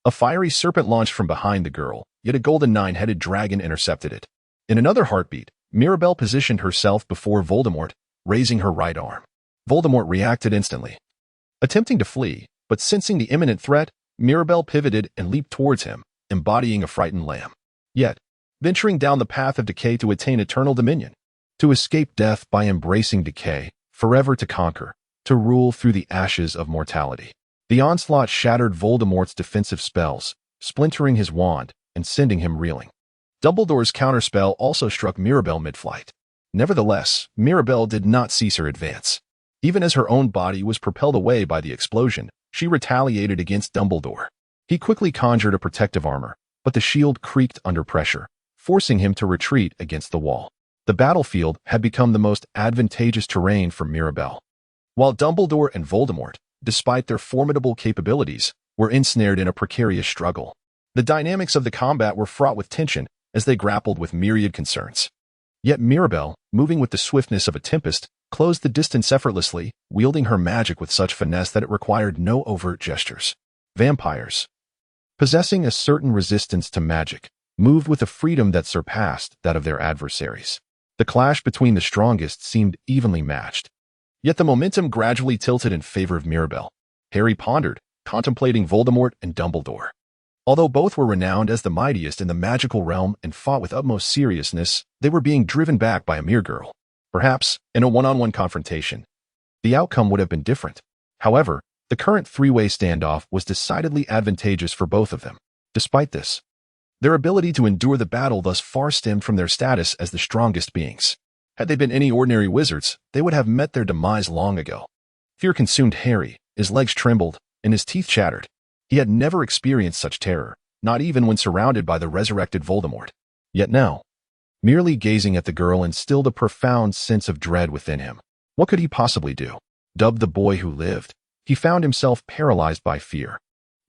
A fiery serpent launched from behind the girl, yet a golden nine-headed dragon intercepted it. In another heartbeat, Mirabelle positioned herself before Voldemort, raising her right arm. Voldemort reacted instantly, attempting to flee, but sensing the imminent threat, Mirabelle pivoted and leaped towards him, embodying a frightened lamb. Yet, venturing down the path of decay to attain eternal dominion, to escape death by embracing decay, forever to conquer, to rule through the ashes of mortality. The onslaught shattered Voldemort's defensive spells, splintering his wand and sending him reeling. Dumbledore's counterspell also struck Mirabelle mid-flight. Nevertheless, Mirabelle did not cease her advance. Even as her own body was propelled away by the explosion, she retaliated against Dumbledore. He quickly conjured a protective armor, but the shield creaked under pressure, forcing him to retreat against the wall. The battlefield had become the most advantageous terrain for Mirabelle. While Dumbledore and Voldemort, despite their formidable capabilities, were ensnared in a precarious struggle. The dynamics of the combat were fraught with tension as they grappled with myriad concerns. Yet Mirabelle, moving with the swiftness of a tempest, closed the distance effortlessly, wielding her magic with such finesse that it required no overt gestures. Vampires, possessing a certain resistance to magic, moved with a freedom that surpassed that of their adversaries. The clash between the strongest seemed evenly matched. Yet the momentum gradually tilted in favor of Mirabelle. Harry pondered, contemplating Voldemort and Dumbledore. Although both were renowned as the mightiest in the magical realm and fought with utmost seriousness, they were being driven back by a mere girl. Perhaps, in a one-on-one confrontation, the outcome would have been different. However, the current three-way standoff was decidedly advantageous for both of them. Despite this, their ability to endure the battle thus far stemmed from their status as the strongest beings. Had they been any ordinary wizards, they would have met their demise long ago. Fear consumed Harry, his legs trembled, and his teeth chattered. He had never experienced such terror, not even when surrounded by the resurrected Voldemort. Yet now, merely gazing at the girl instilled a profound sense of dread within him. What could he possibly do? Dubbed the boy who lived, he found himself paralyzed by fear,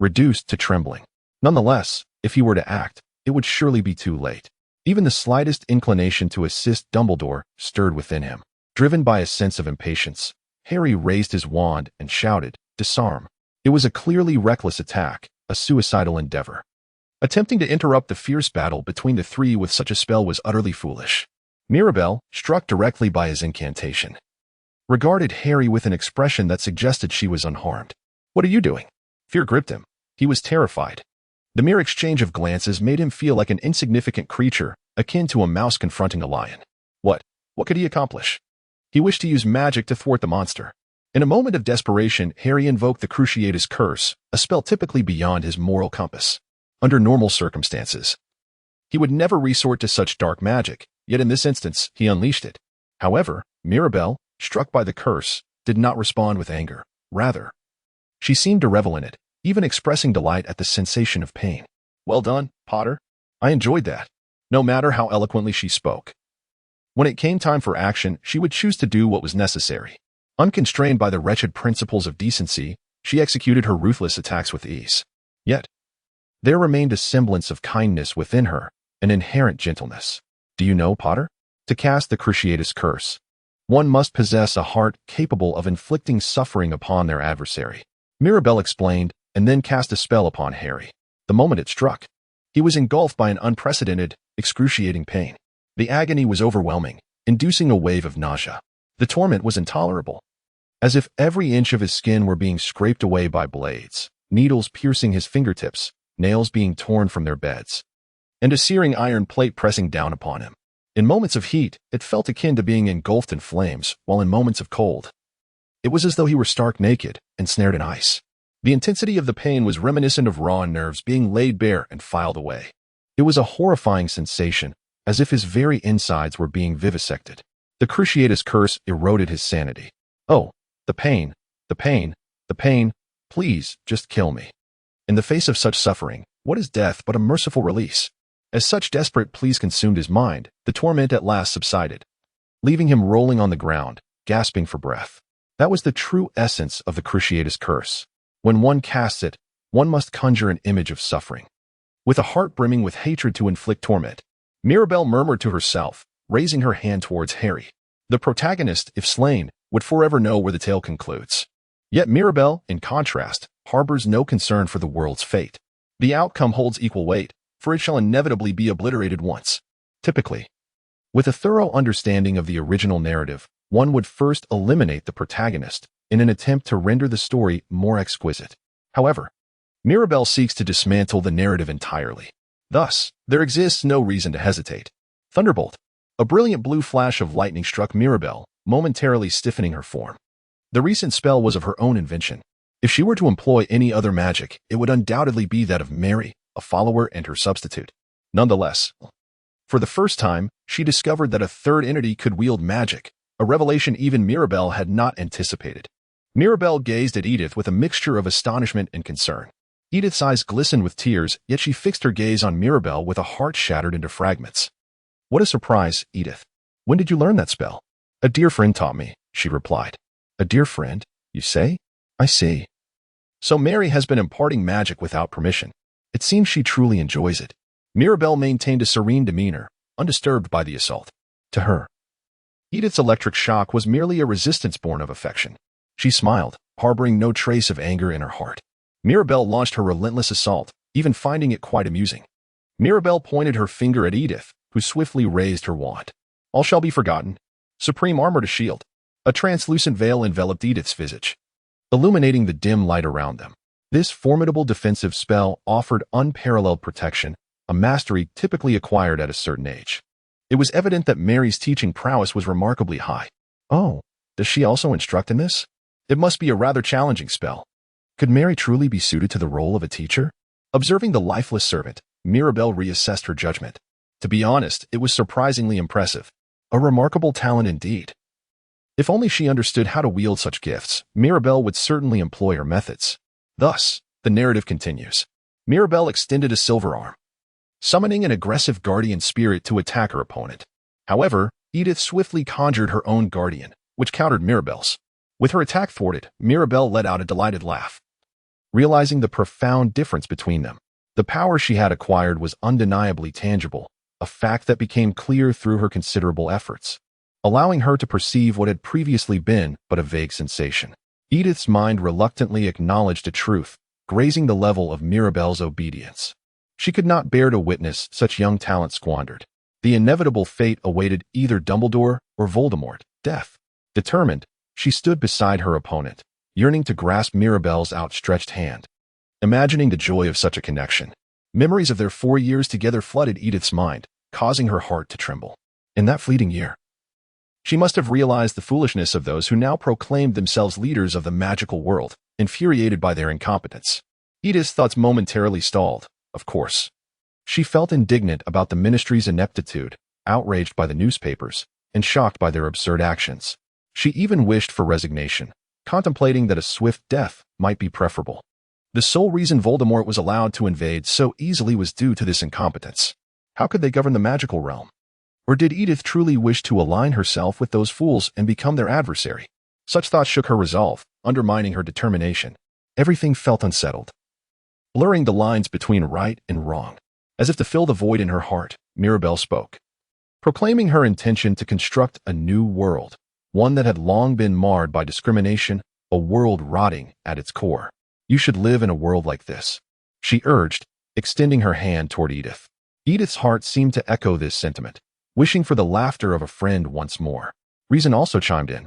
reduced to trembling. Nonetheless, if he were to act, it would surely be too late. Even the slightest inclination to assist Dumbledore stirred within him. Driven by a sense of impatience, Harry raised his wand and shouted, "Disarm." It was a clearly reckless attack, a suicidal endeavor. Attempting to interrupt the fierce battle between the three with such a spell was utterly foolish. Mirabelle, struck directly by his incantation, regarded Harry with an expression that suggested she was unharmed. "What are you doing?" Fear gripped him. He was terrified. The mere exchange of glances made him feel like an insignificant creature, akin to a mouse confronting a lion. What could he accomplish? He wished to use magic to thwart the monster. In a moment of desperation, Harry invoked the Cruciatus Curse, a spell typically beyond his moral compass. Under normal circumstances, he would never resort to such dark magic, yet in this instance, he unleashed it. However, Mirabelle, struck by the curse, did not respond with anger. Rather, she seemed to revel in it, even expressing delight at the sensation of pain. "Well done, Potter. I enjoyed that." No matter how eloquently she spoke, when it came time for action, she would choose to do what was necessary. Unconstrained by the wretched principles of decency, she executed her ruthless attacks with ease. Yet, there remained a semblance of kindness within her, an inherent gentleness. Do you know, Potter? To cast the Cruciatus Curse, one must possess a heart capable of inflicting suffering upon their adversary. Mirabelle explained, and then cast a spell upon Harry. The moment it struck, he was engulfed by an unprecedented, excruciating pain. The agony was overwhelming, inducing a wave of nausea. The torment was intolerable. as if every inch of his skin were being scraped away by blades, needles piercing his fingertips, nails being torn from their beds, and a searing iron plate pressing down upon him. In moments of heat, it felt akin to being engulfed in flames, while in moments of cold, it was as though he were stark naked, ensnared in ice. The intensity of the pain was reminiscent of raw nerves being laid bare and filed away. It was a horrifying sensation, as if his very insides were being vivisected. The cruciatus curse eroded his sanity. Oh, the pain, the pain, the pain, please, just kill me. In the face of such suffering, what is death but a merciful release? As such desperate pleas consumed his mind, the torment at last subsided, leaving him rolling on the ground, gasping for breath. That was the true essence of the cruciatus curse. When one casts it, one must conjure an image of suffering. With a heart brimming with hatred to inflict torment, Mirabelle murmured to herself, raising her hand towards Harry. The protagonist, if slain, would forever know where the tale concludes. Yet Mirabelle, in contrast, harbors no concern for the world's fate. The outcome holds equal weight, for it shall inevitably be obliterated once. Typically, with a thorough understanding of the original narrative, one would first eliminate the protagonist in an attempt to render the story more exquisite. However, Mirabelle seeks to dismantle the narrative entirely. Thus, there exists no reason to hesitate. Thunderbolt. A brilliant blue flash of lightning struck Mirabelle, momentarily stiffening her form. The recent spell was of her own invention. If she were to employ any other magic, it would undoubtedly be that of Mary, a follower and her substitute. Nonetheless, for the first time, she discovered that a third entity could wield magic, a revelation even Mirabelle had not anticipated. Mirabelle gazed at Edith with a mixture of astonishment and concern. Edith's eyes glistened with tears, yet she fixed her gaze on Mirabelle with a heart shattered into fragments. What a surprise, Edith. When did you learn that spell? A dear friend taught me, she replied. A dear friend, you say? I see. So Mary has been imparting magic without permission. It seems she truly enjoys it. Mirabelle maintained a serene demeanor, undisturbed by the assault. To her, Edith's electric shock was merely a resistance born of affection. She smiled, harboring no trace of anger in her heart. Mirabelle launched her relentless assault, even finding it quite amusing. Mirabelle pointed her finger at Edith, who swiftly raised her wand. All shall be forgotten. Supreme armor to shield. A translucent veil enveloped Edith's visage, illuminating the dim light around them. This formidable defensive spell offered unparalleled protection, a mastery typically acquired at a certain age. It was evident that Mary's teaching prowess was remarkably high. Oh, does she also instruct in this? It must be a rather challenging spell. Could Mary truly be suited to the role of a teacher? Observing the lifeless servant, Mirabelle reassessed her judgment. To be honest, it was surprisingly impressive. A remarkable talent indeed. If only she understood how to wield such gifts, Mirabelle would certainly employ her methods. Thus, the narrative continues. Mirabelle extended a silver arm, summoning an aggressive guardian spirit to attack her opponent. However, Edith swiftly conjured her own guardian, which countered Mirabelle's. With her attack thwarted, Mirabelle let out a delighted laugh, realizing the profound difference between them. The power she had acquired was undeniably tangible, a fact that became clear through her considerable efforts, allowing her to perceive what had previously been but a vague sensation. Edith's mind reluctantly acknowledged a truth, grazing the level of Mirabelle's obedience. She could not bear to witness such young talent squandered. The inevitable fate awaited either Dumbledore or Voldemort, death. Determined, she stood beside her opponent, yearning to grasp Mirabelle's outstretched hand. Imagining the joy of such a connection, memories of their 4 years together flooded Edith's mind, causing her heart to tremble. In that fleeting year, she must have realized the foolishness of those who now proclaimed themselves leaders of the magical world, infuriated by their incompetence. Edith's thoughts momentarily stalled, of course. She felt indignant about the ministry's ineptitude, outraged by the newspapers, and shocked by their absurd actions. She even wished for resignation, contemplating that a swift death might be preferable. The sole reason Voldemort was allowed to invade so easily was due to this incompetence. How could they govern the magical realm? Or did Edith truly wish to align herself with those fools and become their adversary? Such thoughts shook her resolve, undermining her determination. Everything felt unsettled, blurring the lines between right and wrong. As if to fill the void in her heart, Mirabelle spoke, proclaiming her intention to construct a new world, one that had long been marred by discrimination, a world rotting at its core. You should live in a world like this, she urged, extending her hand toward Edith. Edith's heart seemed to echo this sentiment, wishing for the laughter of a friend once more. Reason also chimed in.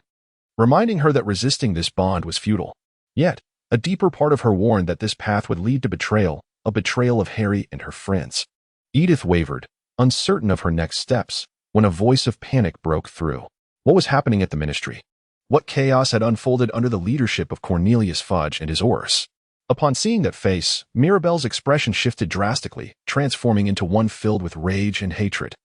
reminding her that resisting this bond was futile. Yet, a deeper part of her warned that this path would lead to betrayal, a betrayal of Harry and her friends. Edith wavered, uncertain of her next steps, when a voice of panic broke through. What was happening at the ministry? What chaos had unfolded under the leadership of Cornelius Fudge and his Aurors? Upon seeing that face, Mirabelle's expression shifted drastically, transforming into one filled with rage and hatred,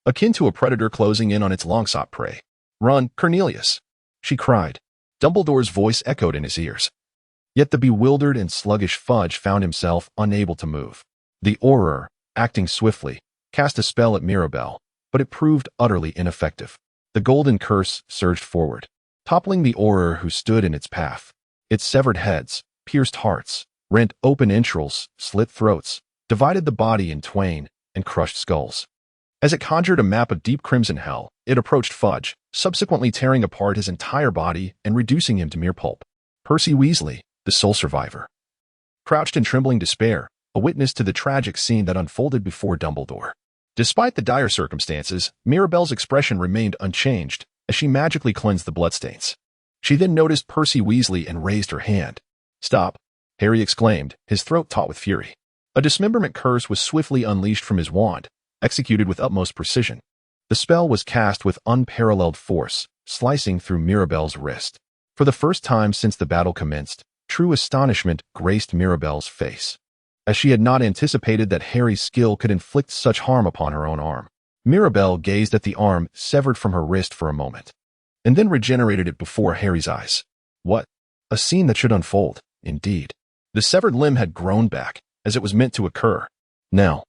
akin to a predator closing in on its long-sought prey. "Run, Cornelius!" she cried. Dumbledore's voice echoed in his ears. Yet the bewildered and sluggish Fudge found himself unable to move. The Auror, acting swiftly, cast a spell at Mirabelle, but it proved utterly ineffective. The golden curse surged forward, toppling the Auror who stood in its path. Its severed heads, pierced hearts, rent open entrails, slit throats, divided the body in twain, and crushed skulls. As it conjured a map of deep crimson hell, it approached Fudge, subsequently tearing apart his entire body and reducing him to mere pulp. Percy Weasley, the sole survivor, crouched in trembling despair, a witness to the tragic scene that unfolded before Dumbledore. Despite the dire circumstances, Mirabelle's expression remained unchanged as she magically cleansed the bloodstains. She then noticed Percy Weasley and raised her hand. "Stop!" Harry exclaimed, his throat taut with fury. A dismemberment curse was swiftly unleashed from his wand, executed with utmost precision. The spell was cast with unparalleled force, slicing through Mirabelle's wrist. For the first time since the battle commenced, true astonishment graced Mirabelle's face, as she had not anticipated that Harry's skill could inflict such harm upon her own arm. Mirabelle gazed at the arm severed from her wrist for a moment, and then regenerated it before Harry's eyes. What? A scene that should unfold, indeed. The severed limb had grown back, as it was meant to occur. Now,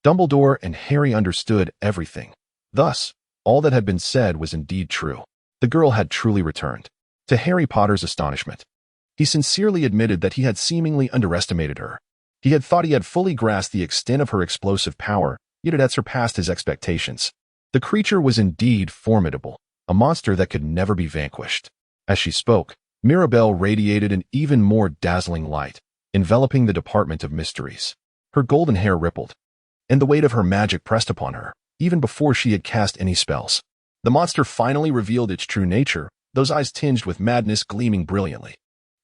Dumbledore and Harry understood everything. Thus, all that had been said was indeed true. The girl had truly returned. To Harry Potter's astonishment, he sincerely admitted that he had seemingly underestimated her. He had thought he had fully grasped the extent of her explosive power, yet it had surpassed his expectations. The creature was indeed formidable, a monster that could never be vanquished. As she spoke, Mirabelle radiated an even more dazzling light, enveloping the Department of Mysteries. Her golden hair rippled, and the weight of her magic pressed upon her, even before she had cast any spells. The monster finally revealed its true nature, those eyes tinged with madness gleaming brilliantly.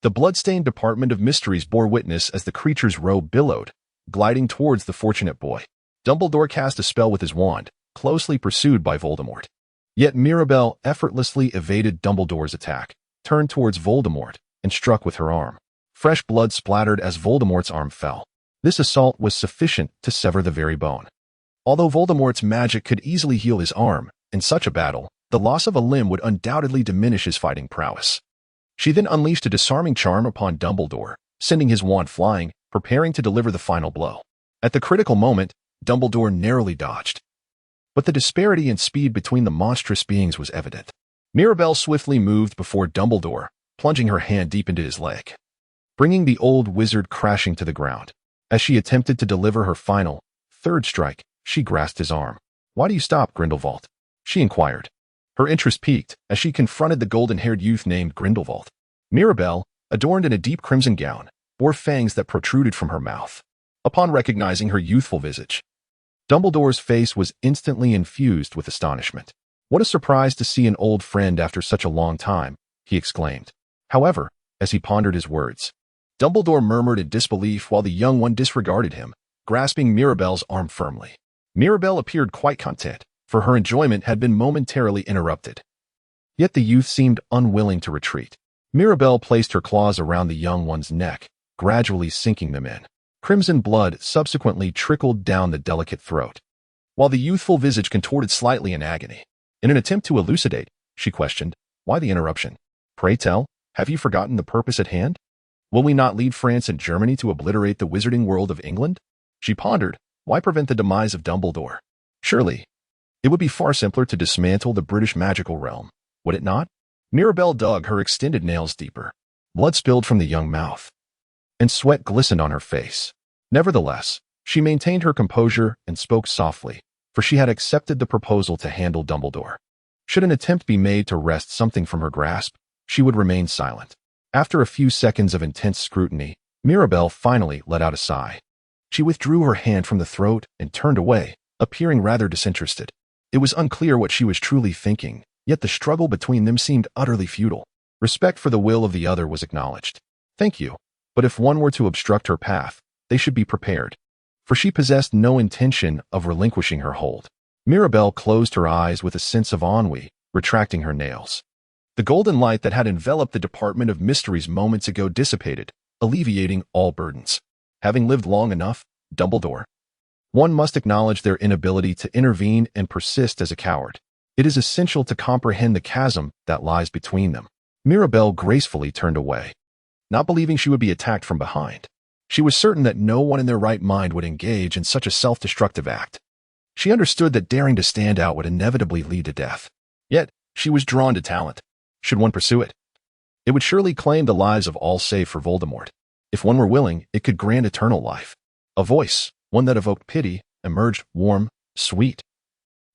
The blood-stained Department of Mysteries bore witness as the creature's robe billowed, gliding towards the fortunate boy. Dumbledore cast a spell with his wand, closely pursued by Voldemort. Yet Mirabelle effortlessly evaded Dumbledore's attack, turned towards Voldemort, and struck with her arm. Fresh blood splattered as Voldemort's arm fell. This assault was sufficient to sever the very bone. Although Voldemort's magic could easily heal his arm, in such a battle, the loss of a limb would undoubtedly diminish his fighting prowess. She then unleashed a disarming charm upon Dumbledore, sending his wand flying, preparing to deliver the final blow. At the critical moment, Dumbledore narrowly dodged. But the disparity in speed between the monstrous beings was evident. Mirabelle swiftly moved before Dumbledore, plunging her hand deep into his leg, bringing the old wizard crashing to the ground. As she attempted to deliver her final, third strike, she grasped his arm. "Why do you stop, Grindelwald?" she inquired. Her interest piqued as she confronted the golden-haired youth named Grindelwald. Mirabelle, adorned in a deep crimson gown, bore fangs that protruded from her mouth. Upon recognizing her youthful visage, Dumbledore's face was instantly infused with astonishment. "What a surprise to see an old friend after such a long time," he exclaimed. However, as he pondered his words, Dumbledore murmured in disbelief while the young one disregarded him, grasping Mirabelle's arm firmly. Mirabelle appeared quite content, for her enjoyment had been momentarily interrupted. Yet the youth seemed unwilling to retreat. Mirabelle placed her claws around the young one's neck, gradually sinking them in. Crimson blood subsequently trickled down the delicate throat, while the youthful visage contorted slightly in agony. In an attempt to elucidate, she questioned, "Why the interruption? Pray tell, have you forgotten the purpose at hand? Will we not lead France and Germany to obliterate the wizarding world of England?" She pondered, why prevent the demise of Dumbledore? Surely, it would be far simpler to dismantle the British magical realm, would it not? Mirabelle dug her extended nails deeper. Blood spilled from the young mouth, and sweat glistened on her face. Nevertheless, she maintained her composure and spoke softly, for she had accepted the proposal to handle Dumbledore. Should an attempt be made to wrest something from her grasp, she would remain silent. After a few seconds of intense scrutiny, Mirabelle finally let out a sigh. She withdrew her hand from the throat and turned away, appearing rather disinterested. It was unclear what she was truly thinking, Yet the struggle between them seemed utterly futile. Respect for the will of the other was acknowledged. Thank you, but if one were to obstruct her path, they should be prepared. For she possessed no intention of relinquishing her hold. Mirabelle closed her eyes with a sense of ennui, retracting her nails. The golden light that had enveloped the Department of Mysteries moments ago dissipated, alleviating all burdens. Having lived long enough, Dumbledore. One must acknowledge their inability to intervene and persist as a coward. It is essential to comprehend the chasm that lies between them. Mirabelle gracefully turned away, not believing she would be attacked from behind. She was certain that no one in their right mind would engage in such a self-destructive act. She understood that daring to stand out would inevitably lead to death. Yet, she was drawn to talent. Should one pursue it? It would surely claim the lives of all save for Voldemort. If one were willing, it could grant eternal life. A voice, one that evoked pity, emerged warm, sweet,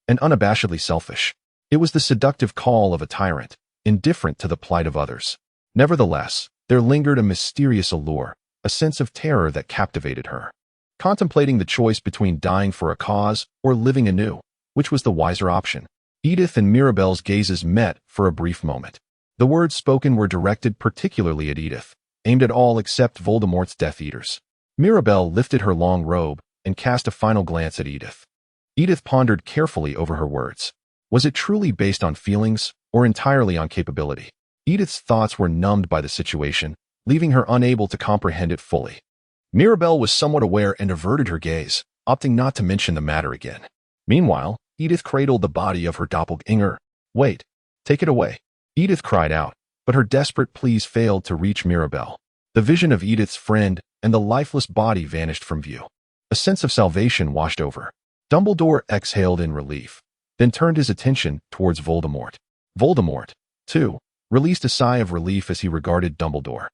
and unabashedly selfish. It was the seductive call of a tyrant, indifferent to the plight of others. Nevertheless, there lingered a mysterious allure, a sense of terror that captivated her. Contemplating the choice between dying for a cause or living anew, which was the wiser option? Edith and Mirabelle's gazes met for a brief moment. The words spoken were directed particularly at Edith, aimed at all except Voldemort's Death Eaters. Mirabelle lifted her long robe and cast a final glance at Edith. Edith pondered carefully over her words. Was it truly based on feelings or entirely on capability? Edith's thoughts were numbed by the situation, leaving her unable to comprehend it fully. Mirabelle was somewhat aware and averted her gaze, opting not to mention the matter again. Meanwhile, Edith cradled the body of her doppelganger. Wait, take it away. Edith cried out, but her desperate pleas failed to reach Mirabelle. The vision of Edith's friend and the lifeless body vanished from view. A sense of salvation washed over. Dumbledore exhaled in relief, then turned his attention towards Voldemort. Voldemort, too, released a sigh of relief as he regarded Dumbledore,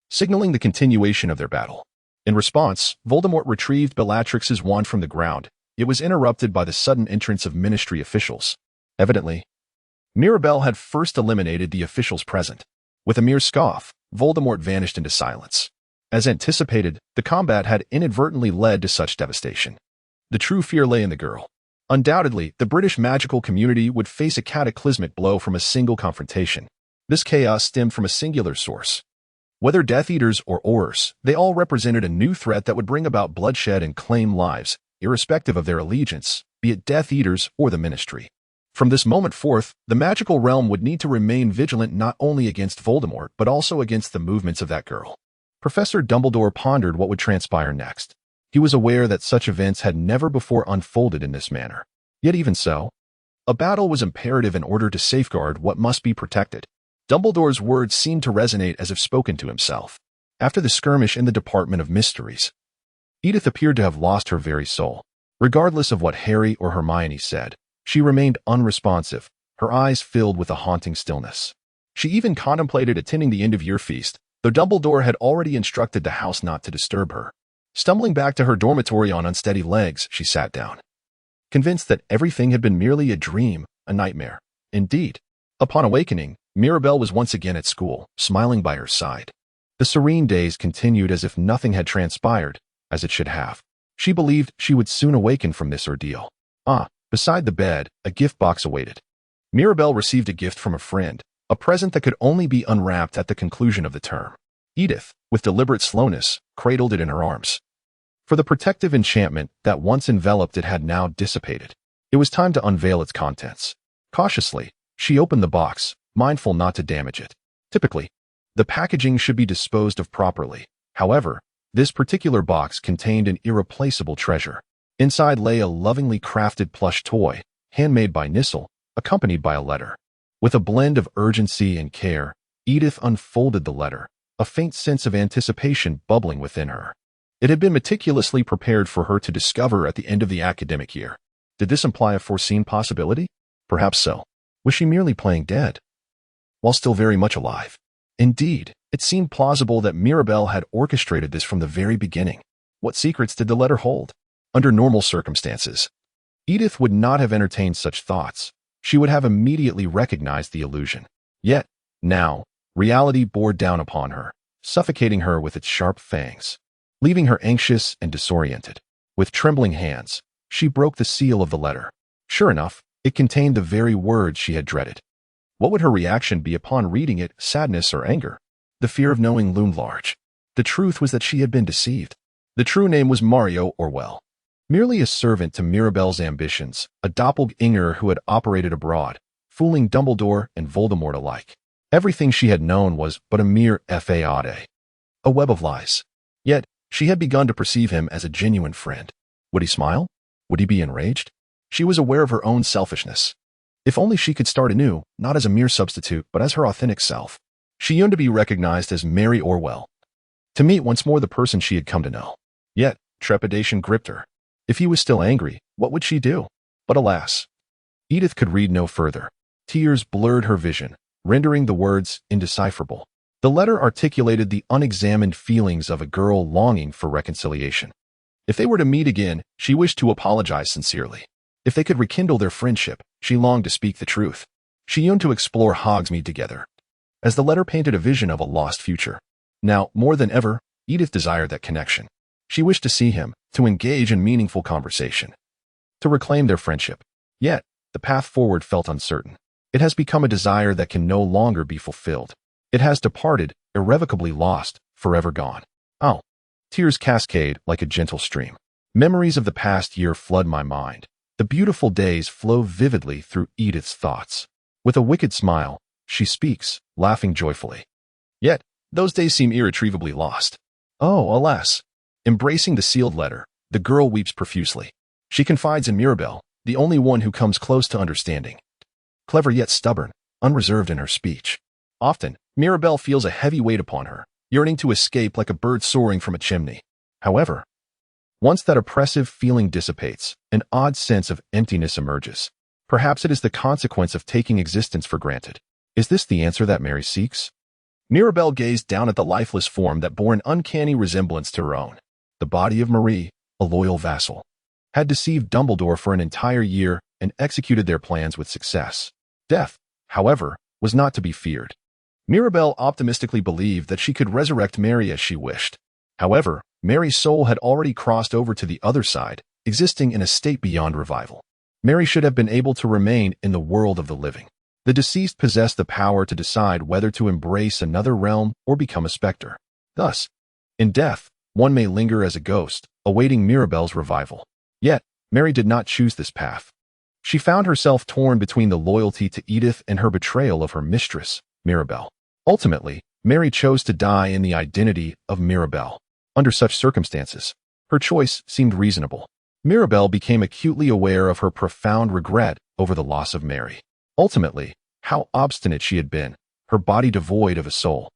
signaling the continuation of their battle. In response, Voldemort retrieved Bellatrix's wand from the ground. It was interrupted by the sudden entrance of Ministry officials. Evidently, Mirabelle had first eliminated the officials present. With a mere scoff, Voldemort vanished into silence. As anticipated, the combat had inadvertently led to such devastation. The true fear lay in the girl. Undoubtedly, the British magical community would face a cataclysmic blow from a single confrontation. This chaos stemmed from a singular source. Whether Death Eaters or Aurors, they all represented a new threat that would bring about bloodshed and claim lives, irrespective of their allegiance, be it Death Eaters or the Ministry. From this moment forth, the magical realm would need to remain vigilant not only against Voldemort, but also against the movements of that girl. Professor Dumbledore pondered what would transpire next. He was aware that such events had never before unfolded in this manner. Yet even so, a battle was imperative in order to safeguard what must be protected. Dumbledore's words seemed to resonate as if spoken to himself. After the skirmish in the Department of Mysteries, Edith appeared to have lost her very soul. Regardless of what Harry or Hermione said, she remained unresponsive, her eyes filled with a haunting stillness. She even contemplated attending the end-of-year feast, though Dumbledore had already instructed the house not to disturb her. Stumbling back to her dormitory on unsteady legs, she sat down, convinced that everything had been merely a dream, a nightmare. Indeed, upon awakening, Mirabelle was once again at school, smiling by her side. The serene days continued as if nothing had transpired, as it should have. She believed she would soon awaken from this ordeal. Beside the bed, a gift box awaited. Mirabelle received a gift from a friend, a present that could only be unwrapped at the conclusion of the term. Edith, with deliberate slowness, cradled it in her arms. For the protective enchantment that once enveloped it had now dissipated. It was time to unveil its contents. Cautiously, she opened the box, mindful not to damage it. Typically, the packaging should be disposed of properly. However, this particular box contained an irreplaceable treasure. Inside lay a lovingly crafted plush toy, handmade by Nissel, accompanied by a letter. With a blend of urgency and care, Edith unfolded the letter, a faint sense of anticipation bubbling within her. It had been meticulously prepared for her to discover at the end of the academic year. Did this imply a foreseen possibility? Perhaps so. Was she merely playing dead, while still very much alive? Indeed, it seemed plausible that Mirabelle had orchestrated this from the very beginning. What secrets did the letter hold? Under normal circumstances, Edith would not have entertained such thoughts. She would have immediately recognized the illusion. Yet, now, reality bore down upon her, suffocating her with its sharp fangs, leaving her anxious and disoriented. With trembling hands, she broke the seal of the letter. Sure enough, it contained the very words she had dreaded. What would her reaction be upon reading it? Sadness or anger? The fear of knowing loomed large. The truth was that she had been deceived. The true name was Mario Orwell. Merely a servant to Mirabelle's ambitions, a doppelganger who had operated abroad, fooling Dumbledore and Voldemort alike. Everything she had known was but a mere fade, a web of lies. Yet, she had begun to perceive him as a genuine friend. Would he smile? Would he be enraged? She was aware of her own selfishness. If only she could start anew, not as a mere substitute, but as her authentic self. She yearned to be recognized as Mary Orwell, to meet once more the person she had come to know. Yet, trepidation gripped her. If he was still angry, what would she do? But alas, Edith could read no further. Tears blurred her vision, rendering the words indecipherable. The letter articulated the unexamined feelings of a girl longing for reconciliation. If they were to meet again, she wished to apologize sincerely. If they could rekindle their friendship, she longed to speak the truth. She yearned to explore Hogsmeade together, as the letter painted a vision of a lost future. Now, more than ever, Edith desired that connection. She wished to see him, to engage in meaningful conversation, to reclaim their friendship. Yet, the path forward felt uncertain. It has become a desire that can no longer be fulfilled. It has departed, irrevocably lost, forever gone. Oh. Tears cascade like a gentle stream. Memories of the past year flood my mind. The beautiful days flow vividly through Edith's thoughts. With a wicked smile, she speaks, laughing joyfully. Yet, those days seem irretrievably lost. Oh, alas. Embracing the sealed letter, the girl weeps profusely. She confides in Mirabelle, the only one who comes close to understanding. Clever yet stubborn, unreserved in her speech. Often, Mirabelle feels a heavy weight upon her, yearning to escape like a bird soaring from a chimney. However, once that oppressive feeling dissipates, an odd sense of emptiness emerges. Perhaps it is the consequence of taking existence for granted. Is this the answer that Mary seeks? Mirabelle gazed down at the lifeless form that bore an uncanny resemblance to her own. The body of Marie, a loyal vassal, had deceived Dumbledore for an entire year and executed their plans with success. Death, however, was not to be feared. Mirabelle optimistically believed that she could resurrect Mary as she wished. However, Mary's soul had already crossed over to the other side, existing in a state beyond revival. Mary should have been able to remain in the world of the living. The deceased possessed the power to decide whether to embrace another realm or become a specter. Thus, in death, one may linger as a ghost, awaiting Mirabelle's revival. Yet, Mary did not choose this path. She found herself torn between the loyalty to Edith and her betrayal of her mistress, Mirabelle. Ultimately, Mary chose to die in the identity of Mirabelle. Under such circumstances, her choice seemed reasonable. Mirabelle became acutely aware of her profound regret over the loss of Mary. Ultimately, how obstinate she had been, her body devoid of a soul.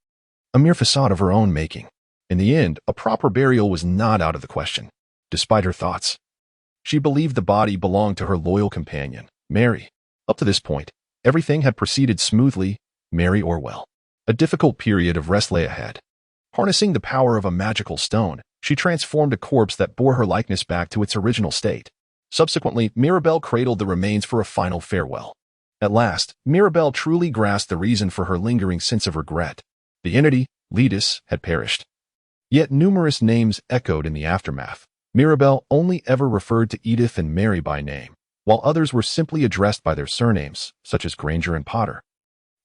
A mere facade of her own making. In the end, a proper burial was not out of the question. Despite her thoughts, she believed the body belonged to her loyal companion, Mary. Up to this point, everything had proceeded smoothly. Mary Orwell. A difficult period of rest lay ahead. Harnessing the power of a magical stone, she transformed a corpse that bore her likeness back to its original state. Subsequently, Mirabelle cradled the remains for a final farewell. At last, Mirabelle truly grasped the reason for her lingering sense of regret. The entity, Letus, had perished. Yet numerous names echoed in the aftermath. Mirabelle only ever referred to Edith and Mary by name, while others were simply addressed by their surnames, such as Granger and Potter.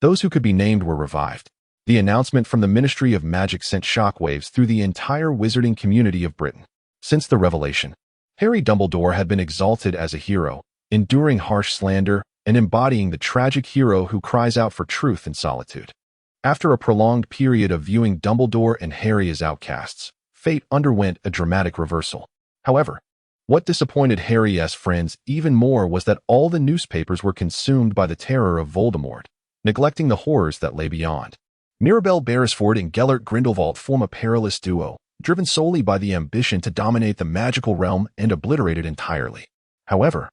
Those who could be named were revived. The announcement from the Ministry of Magic sent shockwaves through the entire wizarding community of Britain. Since the revelation, Harry Dumbledore had been exalted as a hero, enduring harsh slander and embodying the tragic hero who cries out for truth in solitude. After a prolonged period of viewing Dumbledore and Harry as outcasts, fate underwent a dramatic reversal. However, what disappointed Harry's friends even more was that all the newspapers were consumed by the terror of Voldemort, neglecting the horrors that lay beyond. Mirabelle Beresford and Gellert Grindelwald form a perilous duo, driven solely by the ambition to dominate the magical realm and obliterate it entirely. However,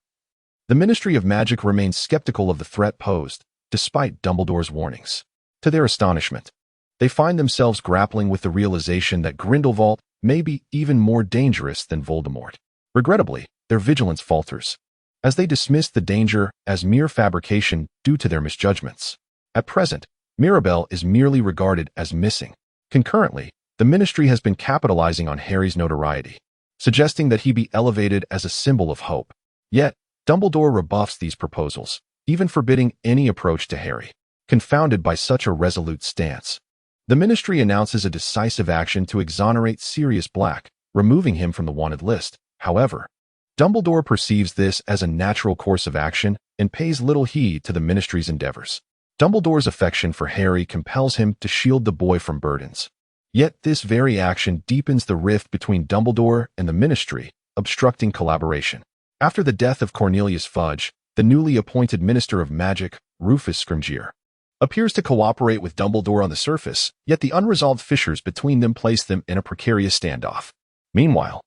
the Ministry of Magic remains skeptical of the threat posed, despite Dumbledore's warnings. To their astonishment, they find themselves grappling with the realization that Grindelwald may be even more dangerous than Voldemort. Regrettably, their vigilance falters, as they dismiss the danger as mere fabrication due to their misjudgments. At present, Mirabelle is merely regarded as missing. Concurrently, the Ministry has been capitalizing on Harry's notoriety, suggesting that he be elevated as a symbol of hope. Yet, Dumbledore rebuffs these proposals, even forbidding any approach to Harry. confounded by such a resolute stance. The Ministry announces a decisive action to exonerate Sirius Black, removing him from the wanted list. However, Dumbledore perceives this as a natural course of action and pays little heed to the Ministry's endeavors. Dumbledore's affection for Harry compels him to shield the boy from burdens. Yet this very action deepens the rift between Dumbledore and the Ministry, obstructing collaboration. After the death of Cornelius Fudge, the newly appointed Minister of Magic, Rufus Scrimgeour, appears to cooperate with Dumbledore on the surface, yet the unresolved fissures between them place them in a precarious standoff. Meanwhile,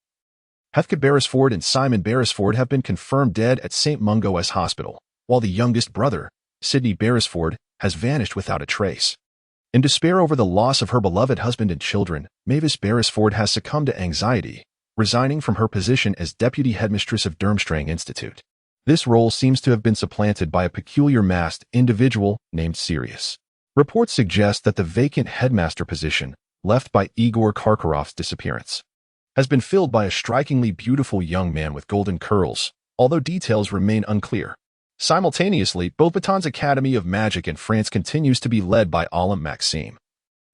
Heathcote Beresford and Simon Beresford have been confirmed dead at St. Mungo's Hospital, while the youngest brother, Sidney Beresford, has vanished without a trace. In despair over the loss of her beloved husband and children, Mavis Beresford has succumbed to anxiety, resigning from her position as Deputy Headmistress of Durmstrang Institute. This role seems to have been supplanted by a peculiar masked individual named Sirius. Reports suggest that the vacant headmaster position, left by Igor Karkaroff's disappearance, has been filled by a strikingly beautiful young man with golden curls, although details remain unclear. Simultaneously, Beauxbatons Academy of Magic in France continues to be led by Olympe Maxime.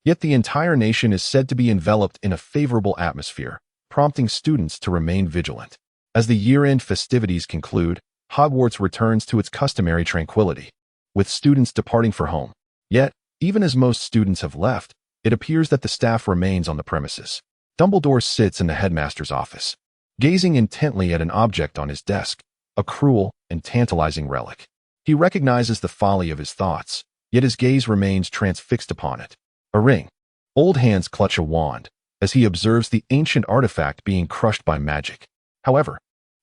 Yet the entire nation is said to be enveloped in a favorable atmosphere, prompting students to remain vigilant. As the year-end festivities conclude, Hogwarts returns to its customary tranquility, with students departing for home. Yet, even as most students have left, it appears that the staff remains on the premises. Dumbledore sits in the headmaster's office, gazing intently at an object on his desk, a cruel and tantalizing relic. He recognizes the folly of his thoughts, yet his gaze remains transfixed upon it. A ring. Old hands clutch a wand, as he observes the ancient artifact being crushed by magic. However,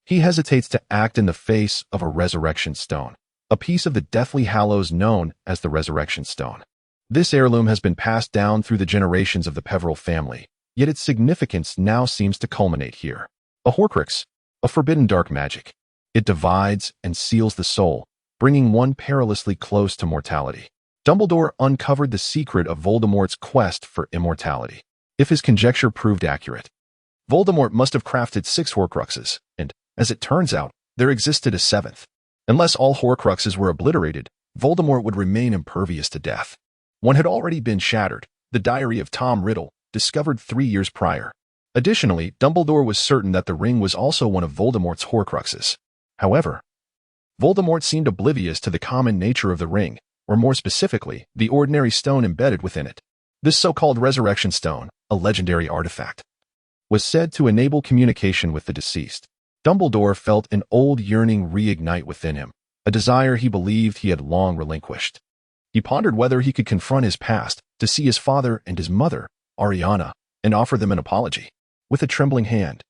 he hesitates to act in the face of a resurrection stone, a piece of the Deathly Hallows known as the Resurrection Stone. This heirloom has been passed down through the generations of the Peveril family, yet its significance now seems to culminate here. A Horcrux, a forbidden dark magic. It divides and seals the soul, bringing one perilously close to mortality. Dumbledore uncovered the secret of Voldemort's quest for immortality. If his conjecture proved accurate, Voldemort must have crafted 6 Horcruxes, and, as it turns out, there existed a 7th. Unless all Horcruxes were obliterated, Voldemort would remain impervious to death. One had already been shattered, the diary of Tom Riddle, discovered 3 years prior. Additionally, Dumbledore was certain that the ring was also one of Voldemort's Horcruxes. However, Voldemort seemed oblivious to the common nature of the ring, or more specifically, the ordinary stone embedded within it. This so-called Resurrection Stone, a legendary artifact, was said to enable communication with the deceased. Dumbledore felt an old yearning reignite within him, a desire he believed he had long relinquished. He pondered whether he could confront his past, to see his father and his mother, Ariana, and offer them an apology. With a trembling hand,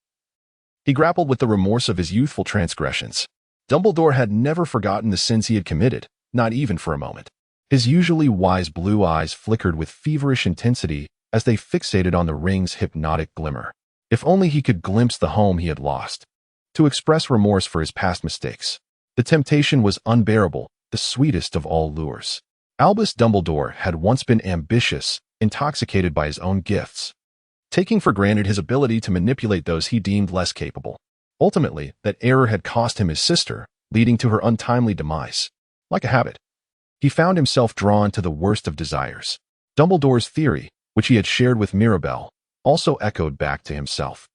he grappled with the remorse of his youthful transgressions. Dumbledore had never forgotten the sins he had committed, not even for a moment. His usually wise blue eyes flickered with feverish intensity as they fixated on the ring's hypnotic glimmer. If only he could glimpse the home he had lost, to express remorse for his past mistakes. The temptation was unbearable, the sweetest of all lures. Albus Dumbledore had once been ambitious, intoxicated by his own gifts, taking for granted his ability to manipulate those he deemed less capable. Ultimately, that error had cost him his sister, leading to her untimely demise. Like a habit, he found himself drawn to the worst of desires. Dumbledore's theory, which he had shared with Mirabelle, also echoed back to himself.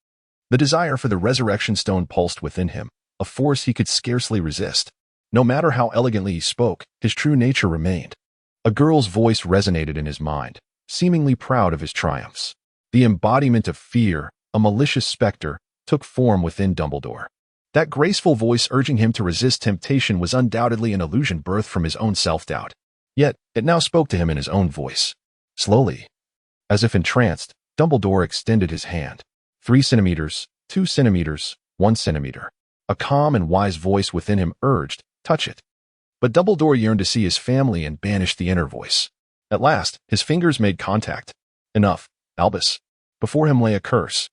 The desire for the Resurrection Stone pulsed within him, a force he could scarcely resist. No matter how elegantly he spoke, his true nature remained. A girl's voice resonated in his mind, seemingly proud of his triumphs. The embodiment of fear, a malicious specter, took form within Dumbledore. That graceful voice urging him to resist temptation was undoubtedly an illusion birthed from his own self-doubt. Yet, it now spoke to him in his own voice. Slowly, as if entranced, Dumbledore extended his hand. 3 centimeters, 2 centimeters, 1 centimeter. A calm and wise voice within him urged, "Touch it." But Dumbledore yearned to see his family and banished the inner voice. At last, his fingers made contact. Enough, Albus. Before him lay a curse.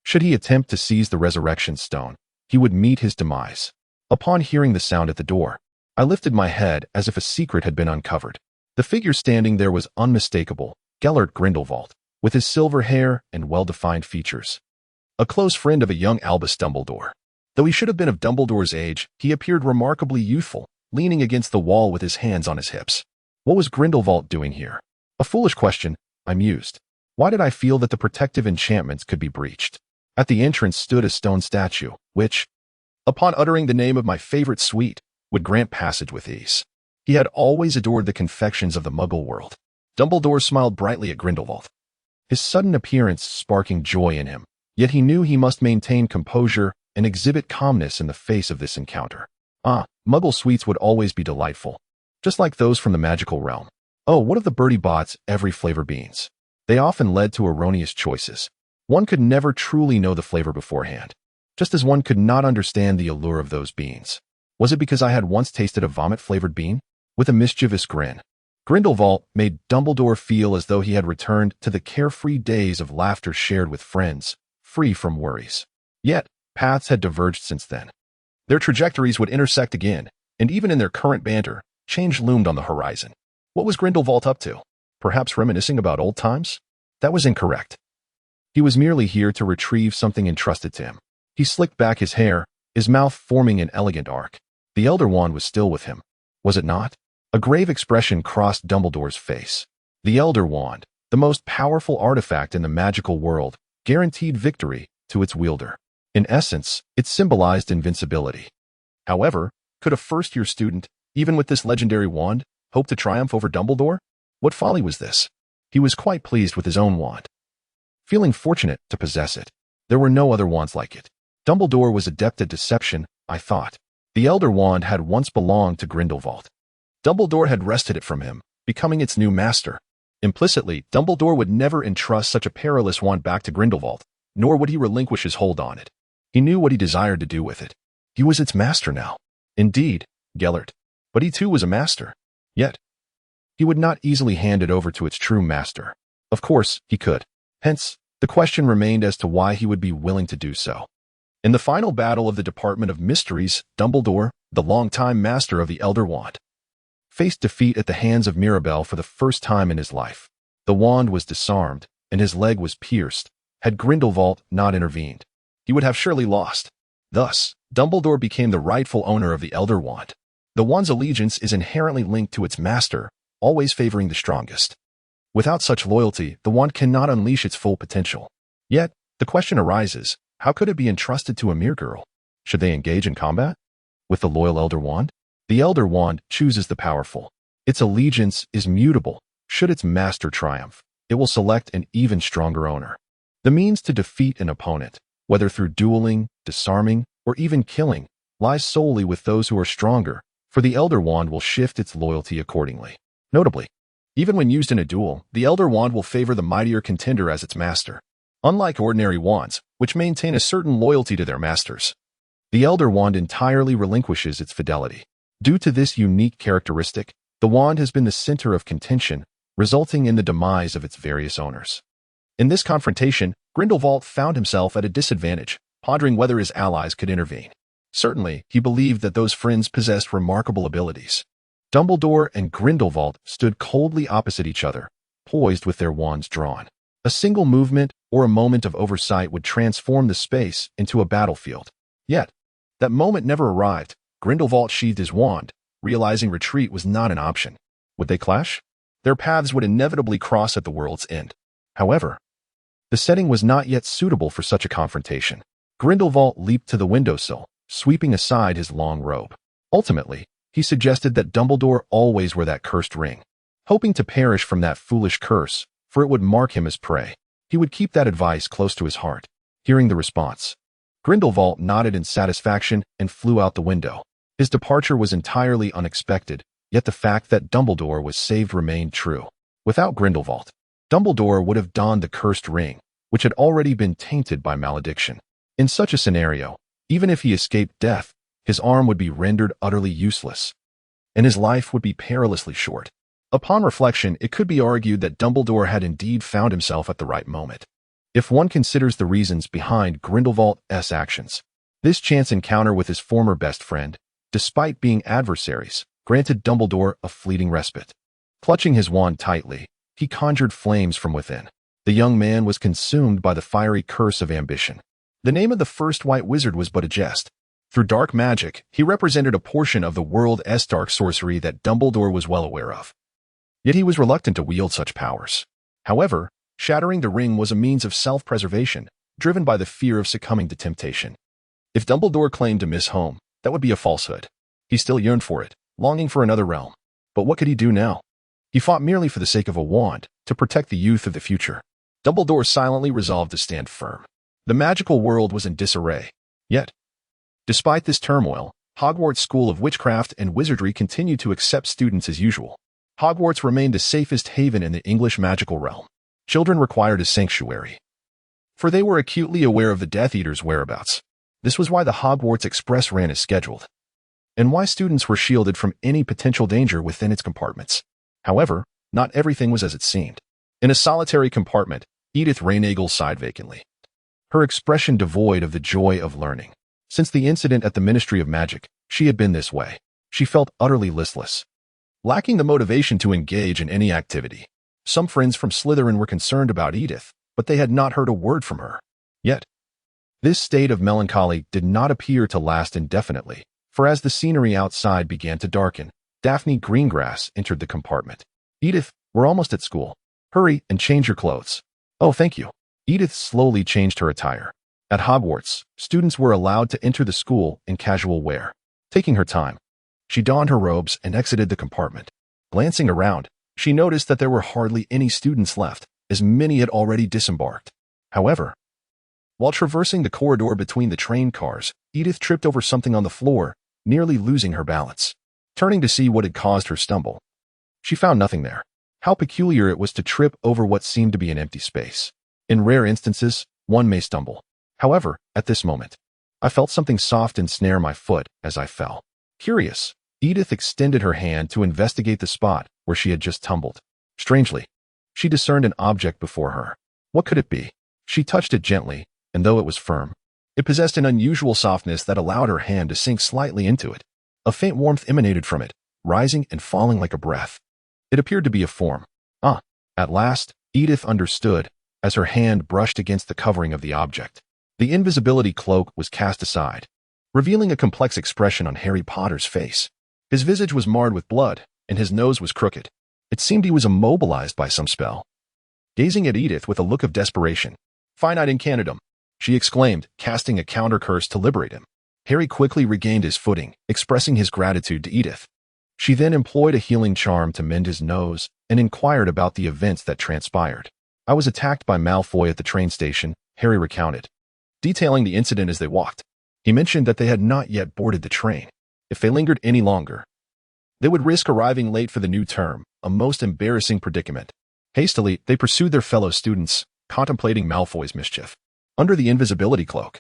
Should he attempt to seize the Resurrection Stone, he would meet his demise. Upon hearing the sound at the door, I lifted my head as if a secret had been uncovered. The figure standing there was unmistakable, Gellert Grindelwald, with his silver hair and well-defined features. A close friend of a young Albus Dumbledore. Though he should have been of Dumbledore's age, he appeared remarkably youthful, leaning against the wall with his hands on his hips. What was Grindelwald doing here? A foolish question, I mused. Why did I feel that the protective enchantments could be breached? At the entrance stood a stone statue, which, upon uttering the name of my favorite sweet, would grant passage with ease. He had always adored the confections of the Muggle world. Dumbledore smiled brightly at Grindelwald, his sudden appearance sparking joy in him, yet he knew he must maintain composure and exhibit calmness in the face of this encounter. Muggle sweets would always be delightful, just like those from the magical realm. Oh, what of the Bertie Bott's every flavor beans? They often led to erroneous choices. One could never truly know the flavor beforehand, just as one could not understand the allure of those beans. Was it because I had once tasted a vomit-flavored bean? With a mischievous grin, Grindelwald made Dumbledore feel as though he had returned to the carefree days of laughter shared with friends, free from worries. Yet, paths had diverged since then. Their trajectories would intersect again, and even in their current banter, change loomed on the horizon. What was Grindelwald up to? Perhaps reminiscing about old times? That was incorrect. He was merely here to retrieve something entrusted to him. He slicked back his hair, his mouth forming an elegant arc. The Elder Wand was still with him, was it not? A grave expression crossed Dumbledore's face. The Elder Wand, the most powerful artifact in the magical world, guaranteed victory to its wielder. In essence, it symbolized invincibility. However, could a first-year student, even with this legendary wand, hope to triumph over Dumbledore? What folly was this? He was quite pleased with his own wand, feeling fortunate to possess it. There were no other wands like it. Dumbledore was adept at deception, I thought. The Elder Wand had once belonged to Grindelwald. Dumbledore had wrested it from him, becoming its new master. Implicitly, Dumbledore would never entrust such a perilous wand back to Grindelwald, nor would he relinquish his hold on it. He knew what he desired to do with it. He was its master now. Indeed, Gellert. But he too was a master. Yet, he would not easily hand it over to its true master. Of course, he could. Hence, the question remained as to why he would be willing to do so. In the final battle of the Department of Mysteries, Dumbledore, the longtime master of the Elder Wand, faced defeat at the hands of Mirabel for the first time in his life. The wand was disarmed, and his leg was pierced. Had Grindelwald not intervened, he would have surely lost. Thus, Dumbledore became the rightful owner of the Elder Wand. The wand's allegiance is inherently linked to its master, always favoring the strongest. Without such loyalty, the wand cannot unleash its full potential. Yet, the question arises, how could it be entrusted to a mere girl? Should they engage in combat with the loyal Elder Wand? The Elder Wand chooses the powerful. Its allegiance is mutable. Should its master triumph, it will select an even stronger owner. The means to defeat an opponent, whether through dueling, disarming, or even killing, lies solely with those who are stronger, for the Elder Wand will shift its loyalty accordingly. Notably, even when used in a duel, the Elder Wand will favor the mightier contender as its master. Unlike ordinary wands, which maintain a certain loyalty to their masters, the Elder Wand entirely relinquishes its fidelity. Due to this unique characteristic, the wand has been the center of contention, resulting in the demise of its various owners. In this confrontation, Grindelwald found himself at a disadvantage, pondering whether his allies could intervene. Certainly, he believed that those friends possessed remarkable abilities. Dumbledore and Grindelwald stood coldly opposite each other, poised with their wands drawn. A single movement or a moment of oversight would transform the space into a battlefield. Yet, that moment never arrived. Grindelwald sheathed his wand, realizing retreat was not an option. Would they clash? Their paths would inevitably cross at the world's end. However, the setting was not yet suitable for such a confrontation. Grindelwald leaped to the windowsill, sweeping aside his long robe. Ultimately, he suggested that Dumbledore always wear that cursed ring, hoping to perish from that foolish curse, for it would mark him as prey. He would keep that advice close to his heart. Hearing the response, Grindelwald nodded in satisfaction and flew out the window. His departure was entirely unexpected, yet the fact that Dumbledore was saved remained true. Without Grindelwald, Dumbledore would have donned the cursed ring, which had already been tainted by malediction. In such a scenario, even if he escaped death, his arm would be rendered utterly useless, and his life would be perilously short. Upon reflection, it could be argued that Dumbledore had indeed found himself at the right moment. If one considers the reasons behind Grindelwald's actions, this chance encounter with his former best friend, despite being adversaries, granted Dumbledore a fleeting respite. Clutching his wand tightly, he conjured flames from within. The young man was consumed by the fiery curse of ambition. The name of the first white wizard was but a jest. Through dark magic, he represented a portion of the world's dark sorcery that Dumbledore was well aware of. Yet he was reluctant to wield such powers. However, shattering the ring was a means of self-preservation, driven by the fear of succumbing to temptation. If Dumbledore claimed to miss home, that would be a falsehood. He still yearned for it, longing for another realm. But what could he do now? He fought merely for the sake of a wand, to protect the youth of the future. Dumbledore silently resolved to stand firm. The magical world was in disarray. Yet, despite this turmoil, Hogwarts' School of Witchcraft and Wizardry continued to accept students as usual. Hogwarts remained the safest haven in the English magical realm. Children required a sanctuary, for they were acutely aware of the Death Eater's whereabouts. This was why the Hogwarts Express ran as scheduled, and why students were shielded from any potential danger within its compartments. However, not everything was as it seemed. In a solitary compartment, Edith Raynagle sighed vacantly, her expression devoid of the joy of learning. Since the incident at the Ministry of Magic, she had been this way. She felt utterly listless, lacking the motivation to engage in any activity. Some friends from Slytherin were concerned about Edith, but they had not heard a word from her. Yet, this state of melancholy did not appear to last indefinitely, for as the scenery outside began to darken, Daphne Greengrass entered the compartment. "Edith, we're almost at school. Hurry and change your clothes." "Oh, thank you." Edith slowly changed her attire. At Hogwarts, students were allowed to enter the school in casual wear. Taking her time, she donned her robes and exited the compartment. Glancing around, she noticed that there were hardly any students left, as many had already disembarked. However, while traversing the corridor between the train cars, Edith tripped over something on the floor, nearly losing her balance. Turning to see what had caused her stumble, she found nothing there. How peculiar it was to trip over what seemed to be an empty space. In rare instances, one may stumble. However, at this moment, I felt something soft ensnare my foot as I fell. Curious, Edith extended her hand to investigate the spot where she had just tumbled. Strangely, she discerned an object before her. What could it be? She touched it gently, and though it was firm, it possessed an unusual softness that allowed her hand to sink slightly into it. A faint warmth emanated from it, rising and falling like a breath. It appeared to be a form. At last, Edith understood, as her hand brushed against the covering of the object. The invisibility cloak was cast aside, revealing a complex expression on Harry Potter's face. His visage was marred with blood, and his nose was crooked. It seemed he was immobilized by some spell. Gazing at Edith with a look of desperation, "Finite incantum," she exclaimed, casting a counter-curse to liberate him. Harry quickly regained his footing, expressing his gratitude to Edith. She then employed a healing charm to mend his nose and inquired about the events that transpired. "I was attacked by Malfoy at the train station," Harry recounted, detailing the incident as they walked. He mentioned that they had not yet boarded the train. If they lingered any longer, they would risk arriving late for the new term, a most embarrassing predicament. Hastily, they pursued their fellow students, contemplating Malfoy's mischief. Under the invisibility cloak,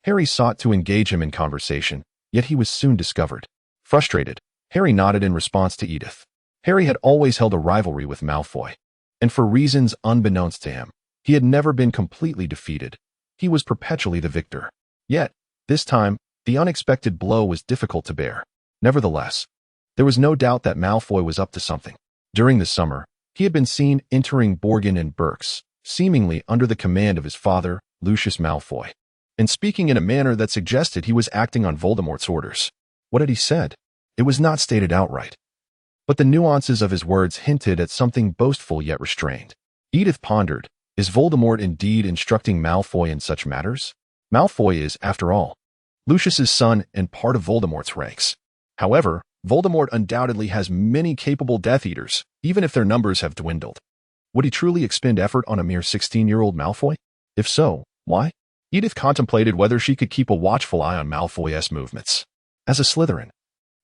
Harry sought to engage him in conversation, yet he was soon discovered. Frustrated, Harry nodded in response to Edith. Harry had always held a rivalry with Malfoy, and for reasons unbeknownst to him, he had never been completely defeated. He was perpetually the victor. Yet, this time, the unexpected blow was difficult to bear. Nevertheless, there was no doubt that Malfoy was up to something. During the summer, he had been seen entering Borgin and Berks, seemingly under the command of his father, Lucius Malfoy, and speaking in a manner that suggested he was acting on Voldemort's orders. What had he said? It was not stated outright, but the nuances of his words hinted at something boastful yet restrained. Edith pondered, is Voldemort indeed instructing Malfoy in such matters? Malfoy is, after all, Lucius's son and part of Voldemort's ranks. However, Voldemort undoubtedly has many capable Death Eaters, even if their numbers have dwindled. Would he truly expend effort on a mere 16-year-old Malfoy? If so, why? Edith contemplated whether she could keep a watchful eye on Malfoy's movements. As a Slytherin,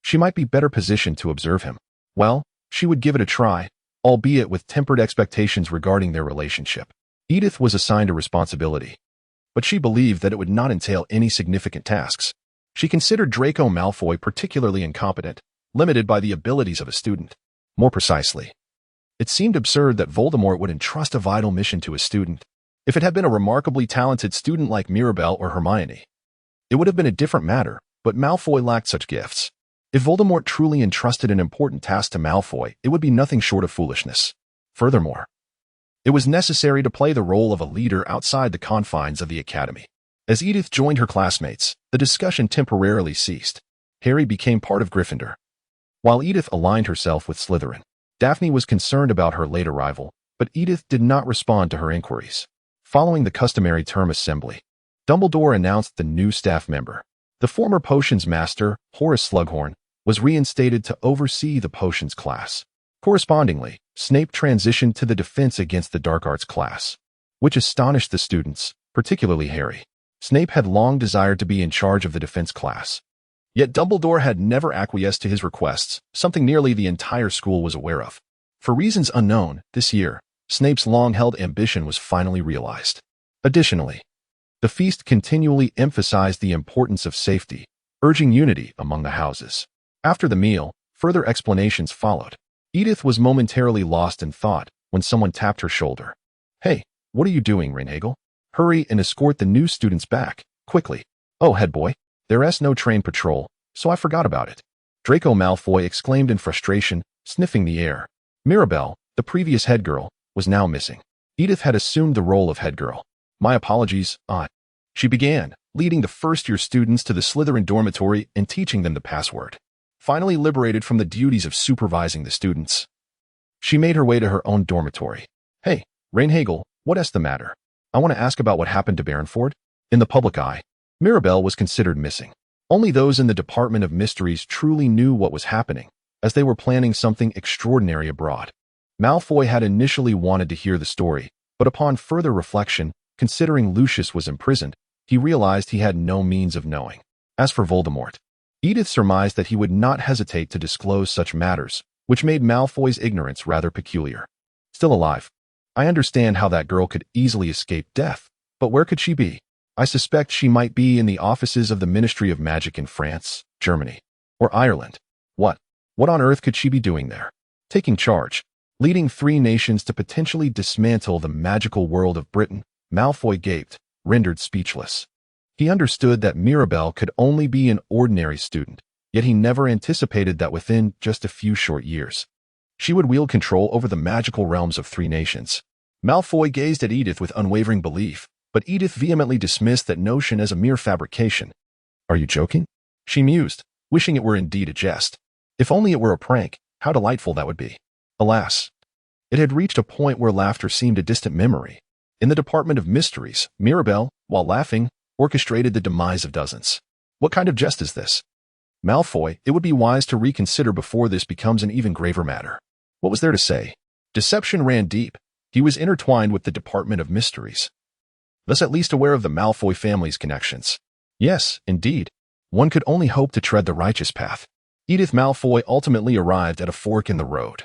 she might be better positioned to observe him. Well, she would give it a try, albeit with tempered expectations regarding their relationship. Edith was assigned a responsibility, but she believed that it would not entail any significant tasks. She considered Draco Malfoy particularly incompetent, limited by the abilities of a student. More precisely, it seemed absurd that Voldemort would entrust a vital mission to a student. If it had been a remarkably talented student like Mirabelle or Hermione, it would have been a different matter, but Malfoy lacked such gifts. If Voldemort truly entrusted an important task to Malfoy, it would be nothing short of foolishness. Furthermore, it was necessary to play the role of a leader outside the confines of the academy. As Edith joined her classmates, the discussion temporarily ceased. Harry became part of Gryffindor, while Edith aligned herself with Slytherin. Daphne was concerned about her late arrival, but Edith did not respond to her inquiries. Following the customary term assembly, Dumbledore announced the new staff member. The former potions master, Horace Slughorn, was reinstated to oversee the potions class. Correspondingly, Snape transitioned to the defense against the dark arts class, which astonished the students, particularly Harry. Snape had long desired to be in charge of the defense class. Yet Dumbledore had never acquiesced to his requests, something nearly the entire school was aware of. For reasons unknown, this year, Snape's long-held ambition was finally realized. Additionally, the feast continually emphasized the importance of safety, urging unity among the houses. After the meal, further explanations followed. Edith was momentarily lost in thought when someone tapped her shoulder. "Hey, what are you doing, Reinhagel? Hurry and escort the new students back, quickly." "Oh, head boy, there's no train patrol, so I forgot about it," Draco Malfoy exclaimed in frustration, sniffing the air. Mirabelle, the previous head girl, was now missing. Edith had assumed the role of head girl. "My apologies, Aunt," she began, leading the first-year students to the Slytherin dormitory and teaching them the password. Finally liberated from the duties of supervising the students, she made her way to her own dormitory. "Hey, Reinhagel, what's the matter? I want to ask about what happened to Baronford." In the public eye, Mirabelle was considered missing. Only those in the Department of Mysteries truly knew what was happening, as they were planning something extraordinary abroad. Malfoy had initially wanted to hear the story, but upon further reflection, considering Lucius was imprisoned, he realized he had no means of knowing. As for Voldemort, Edith surmised that he would not hesitate to disclose such matters, which made Malfoy's ignorance rather peculiar. "Still alive. I understand how that girl could easily escape death, but where could she be? I suspect she might be in the offices of the Ministry of Magic in France, Germany, or Ireland. What on earth could she be doing there? Taking charge, leading 3 nations to potentially dismantle the magical world of Britain?" Malfoy gaped, rendered speechless. He understood that Mirabelle could only be an ordinary student, yet he never anticipated that within just a few short years, she would wield control over the magical realms of 3 nations. Malfoy gazed at Edith with unwavering belief, but Edith vehemently dismissed that notion as a mere fabrication. "Are you joking?" she mused, wishing it were indeed a jest. If only it were a prank, how delightful that would be. Alas, it had reached a point where laughter seemed a distant memory. In the Department of Mysteries, Mirabelle, while laughing, orchestrated the demise of dozens. What kind of jest is this? Malfoy, it would be wise to reconsider before this becomes an even graver matter. What was there to say? Deception ran deep. He was intertwined with the Department of Mysteries, thus at least aware of the Malfoy family's connections. Yes, indeed. One could only hope to tread the righteous path. Edith Malfoy ultimately arrived at a fork in the road,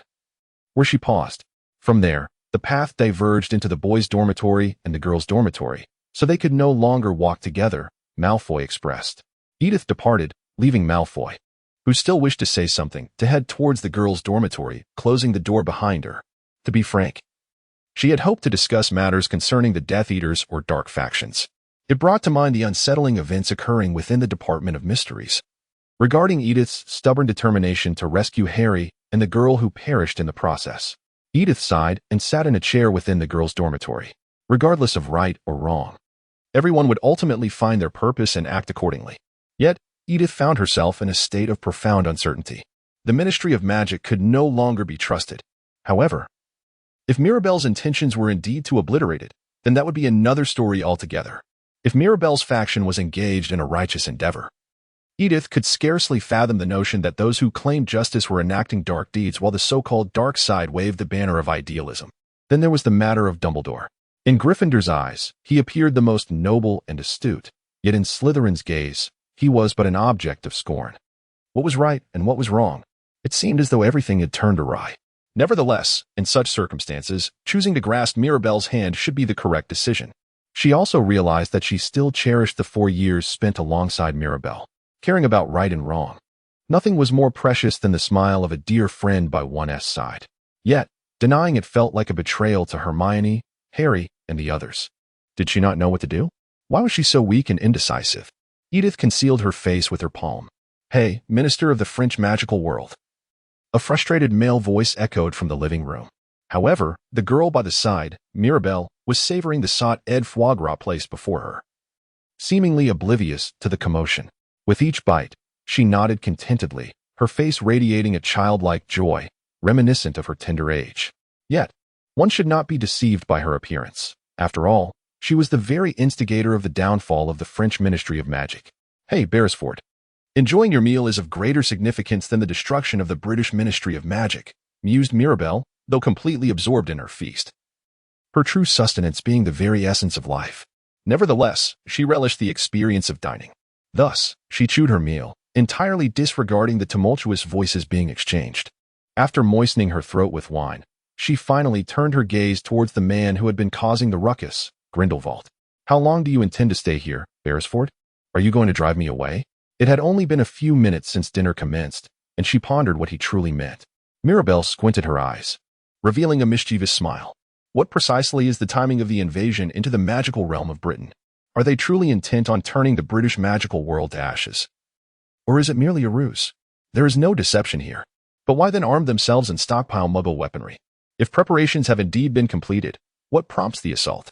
where she paused. From there, the path diverged into the boys' dormitory and the girls' dormitory, so they could no longer walk together, Malfoy expressed. Edith departed, leaving Malfoy, who still wished to say something, to head towards the girls' dormitory, closing the door behind her. To be frank, she had hoped to discuss matters concerning the Death Eaters or Dark Factions. It brought to mind the unsettling events occurring within the Department of Mysteries. Regarding Edith's stubborn determination to rescue Harry and the girl who perished in the process, Edith sighed and sat in a chair within the girls' dormitory. Regardless of right or wrong, everyone would ultimately find their purpose and act accordingly. Yet, Edith found herself in a state of profound uncertainty. The Ministry of Magic could no longer be trusted. However, if Mirabelle's intentions were indeed to obliterate it, then that would be another story altogether. If Mirabelle's faction was engaged in a righteous endeavor, Edith could scarcely fathom the notion that those who claimed justice were enacting dark deeds while the so-called dark side waved the banner of idealism. Then there was the matter of Dumbledore. In Gryffindor's eyes, he appeared the most noble and astute, yet in Slytherin's gaze, he was but an object of scorn. What was right and what was wrong? It seemed as though everything had turned awry. Nevertheless, in such circumstances, choosing to grasp Mirabelle's hand should be the correct decision. She also realized that she still cherished the 4 years spent alongside Mirabelle, caring about right and wrong. Nothing was more precious than the smile of a dear friend by one's side. Yet, denying it felt like a betrayal to Hermione, Harry, and the others. Did she not know what to do? Why was she so weak and indecisive? Edith concealed her face with her palm. "Hey, Minister of the French magical world." A frustrated male voice echoed from the living room. However, the girl by the side, Mirabelle, was savoring the sauté foie gras placed before her, seemingly oblivious to the commotion. With each bite, she nodded contentedly, her face radiating a childlike joy, reminiscent of her tender age. Yet, one should not be deceived by her appearance. After all, she was the very instigator of the downfall of the French Ministry of Magic. Hey, Beresford. Enjoying your meal is of greater significance than the destruction of the British Ministry of Magic, mused Mirabelle, though completely absorbed in her feast. Her true sustenance being the very essence of life. Nevertheless, she relished the experience of dining. Thus, she chewed her meal, entirely disregarding the tumultuous voices being exchanged. After moistening her throat with wine, she finally turned her gaze towards the man who had been causing the ruckus, Grindelwald. How long do you intend to stay here, Beresford? Are you going to drive me away? It had only been a few minutes since dinner commenced, and she pondered what he truly meant. Mirabelle squinted her eyes, revealing a mischievous smile. What precisely is the timing of the invasion into the magical realm of Britain? Are they truly intent on turning the British magical world to ashes? Or is it merely a ruse? There is no deception here. But why then arm themselves and stockpile Muggle weaponry? If preparations have indeed been completed, what prompts the assault?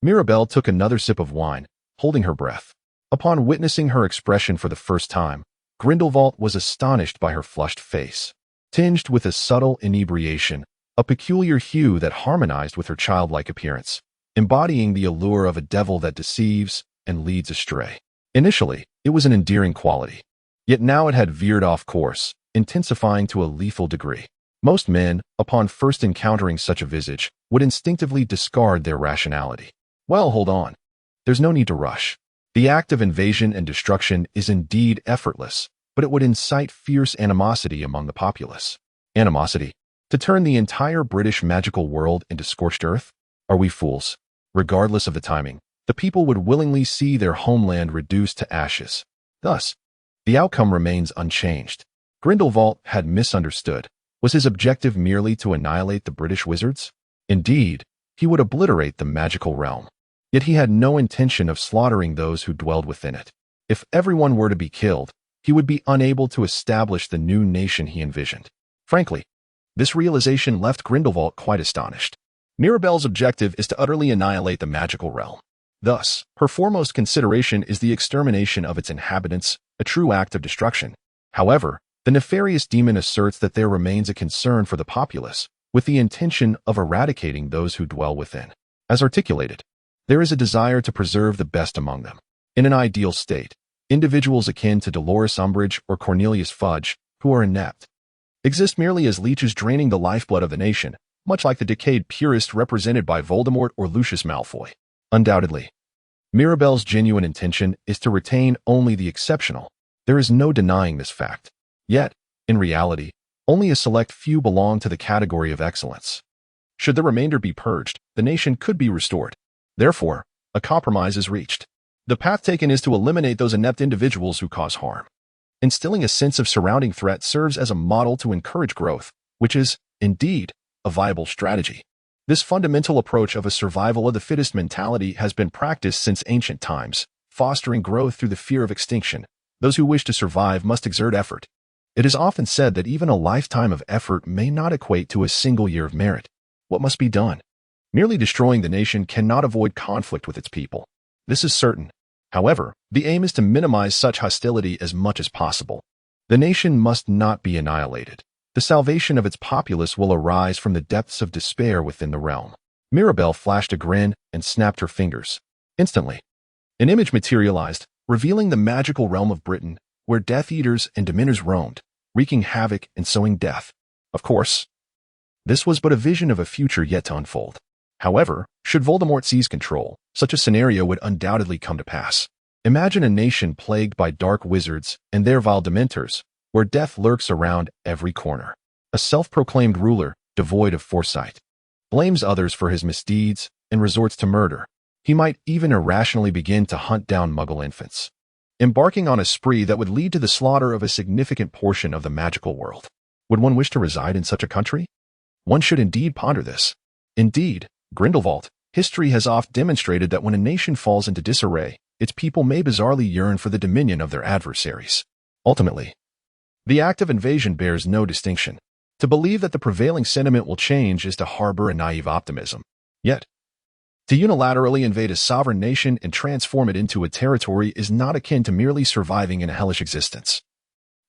Mirabelle took another sip of wine, holding her breath. Upon witnessing her expression for the first time, Grindelwald was astonished by her flushed face, tinged with a subtle inebriation, a peculiar hue that harmonized with her childlike appearance, embodying the allure of a devil that deceives and leads astray. Initially, it was an endearing quality, yet now it had veered off course, intensifying to a lethal degree. Most men, upon first encountering such a visage, would instinctively discard their rationality. Well, hold on. There's no need to rush. The act of invasion and destruction is indeed effortless, but it would incite fierce animosity among the populace. Animosity? To turn the entire British magical world into scorched earth? Are we fools? Regardless of the timing, the people would willingly see their homeland reduced to ashes. Thus, the outcome remains unchanged. Grindelwald had misunderstood. Was his objective merely to annihilate the British wizards? Indeed, he would obliterate the magical realm. Yet he had no intention of slaughtering those who dwelled within it. If everyone were to be killed, he would be unable to establish the new nation he envisioned. Frankly, this realization left Grindelwald quite astonished. Mirabelle's objective is to utterly annihilate the magical realm. Thus, her foremost consideration is the extermination of its inhabitants, a true act of destruction. However, the nefarious demon asserts that there remains a concern for the populace, with the intention of eradicating those who dwell within. As articulated, there is a desire to preserve the best among them. In an ideal state, individuals akin to Dolores Umbridge or Cornelius Fudge, who are inept, exist merely as leeches draining the lifeblood of the nation, much like the decayed purist represented by Voldemort or Lucius Malfoy. Undoubtedly, Mirabelle's genuine intention is to retain only the exceptional. There is no denying this fact. Yet, in reality, only a select few belong to the category of excellence. Should the remainder be purged, the nation could be restored. Therefore, a compromise is reached. The path taken is to eliminate those inept individuals who cause harm. Instilling a sense of surrounding threat serves as a model to encourage growth, which is, indeed, a viable strategy. This fundamental approach of a survival of the fittest mentality has been practiced since ancient times, fostering growth through the fear of extinction. Those who wish to survive must exert effort. It is often said that even a lifetime of effort may not equate to a single year of merit. What must be done? Merely destroying the nation cannot avoid conflict with its people. This is certain. However, the aim is to minimize such hostility as much as possible. The nation must not be annihilated. The salvation of its populace will arise from the depths of despair within the realm. Mirabelle flashed a grin and snapped her fingers. Instantly, an image materialized, revealing the magical realm of Britain, where Death Eaters and Dementors roamed, wreaking havoc and sowing death. Of course, this was but a vision of a future yet to unfold. However, should Voldemort seize control, such a scenario would undoubtedly come to pass. Imagine a nation plagued by dark wizards and their vile Dementors, where death lurks around every corner. A self-proclaimed ruler, devoid of foresight, blames others for his misdeeds and resorts to murder. He might even irrationally begin to hunt down Muggle infants, embarking on a spree that would lead to the slaughter of a significant portion of the magical world. Would one wish to reside in such a country? One should indeed ponder this. Indeed, Grindelwald, history has oft demonstrated that when a nation falls into disarray, its people may bizarrely yearn for the dominion of their adversaries. Ultimately, the act of invasion bears no distinction. To believe that the prevailing sentiment will change is to harbor a naive optimism. Yet, to unilaterally invade a sovereign nation and transform it into a territory is not akin to merely surviving in a hellish existence.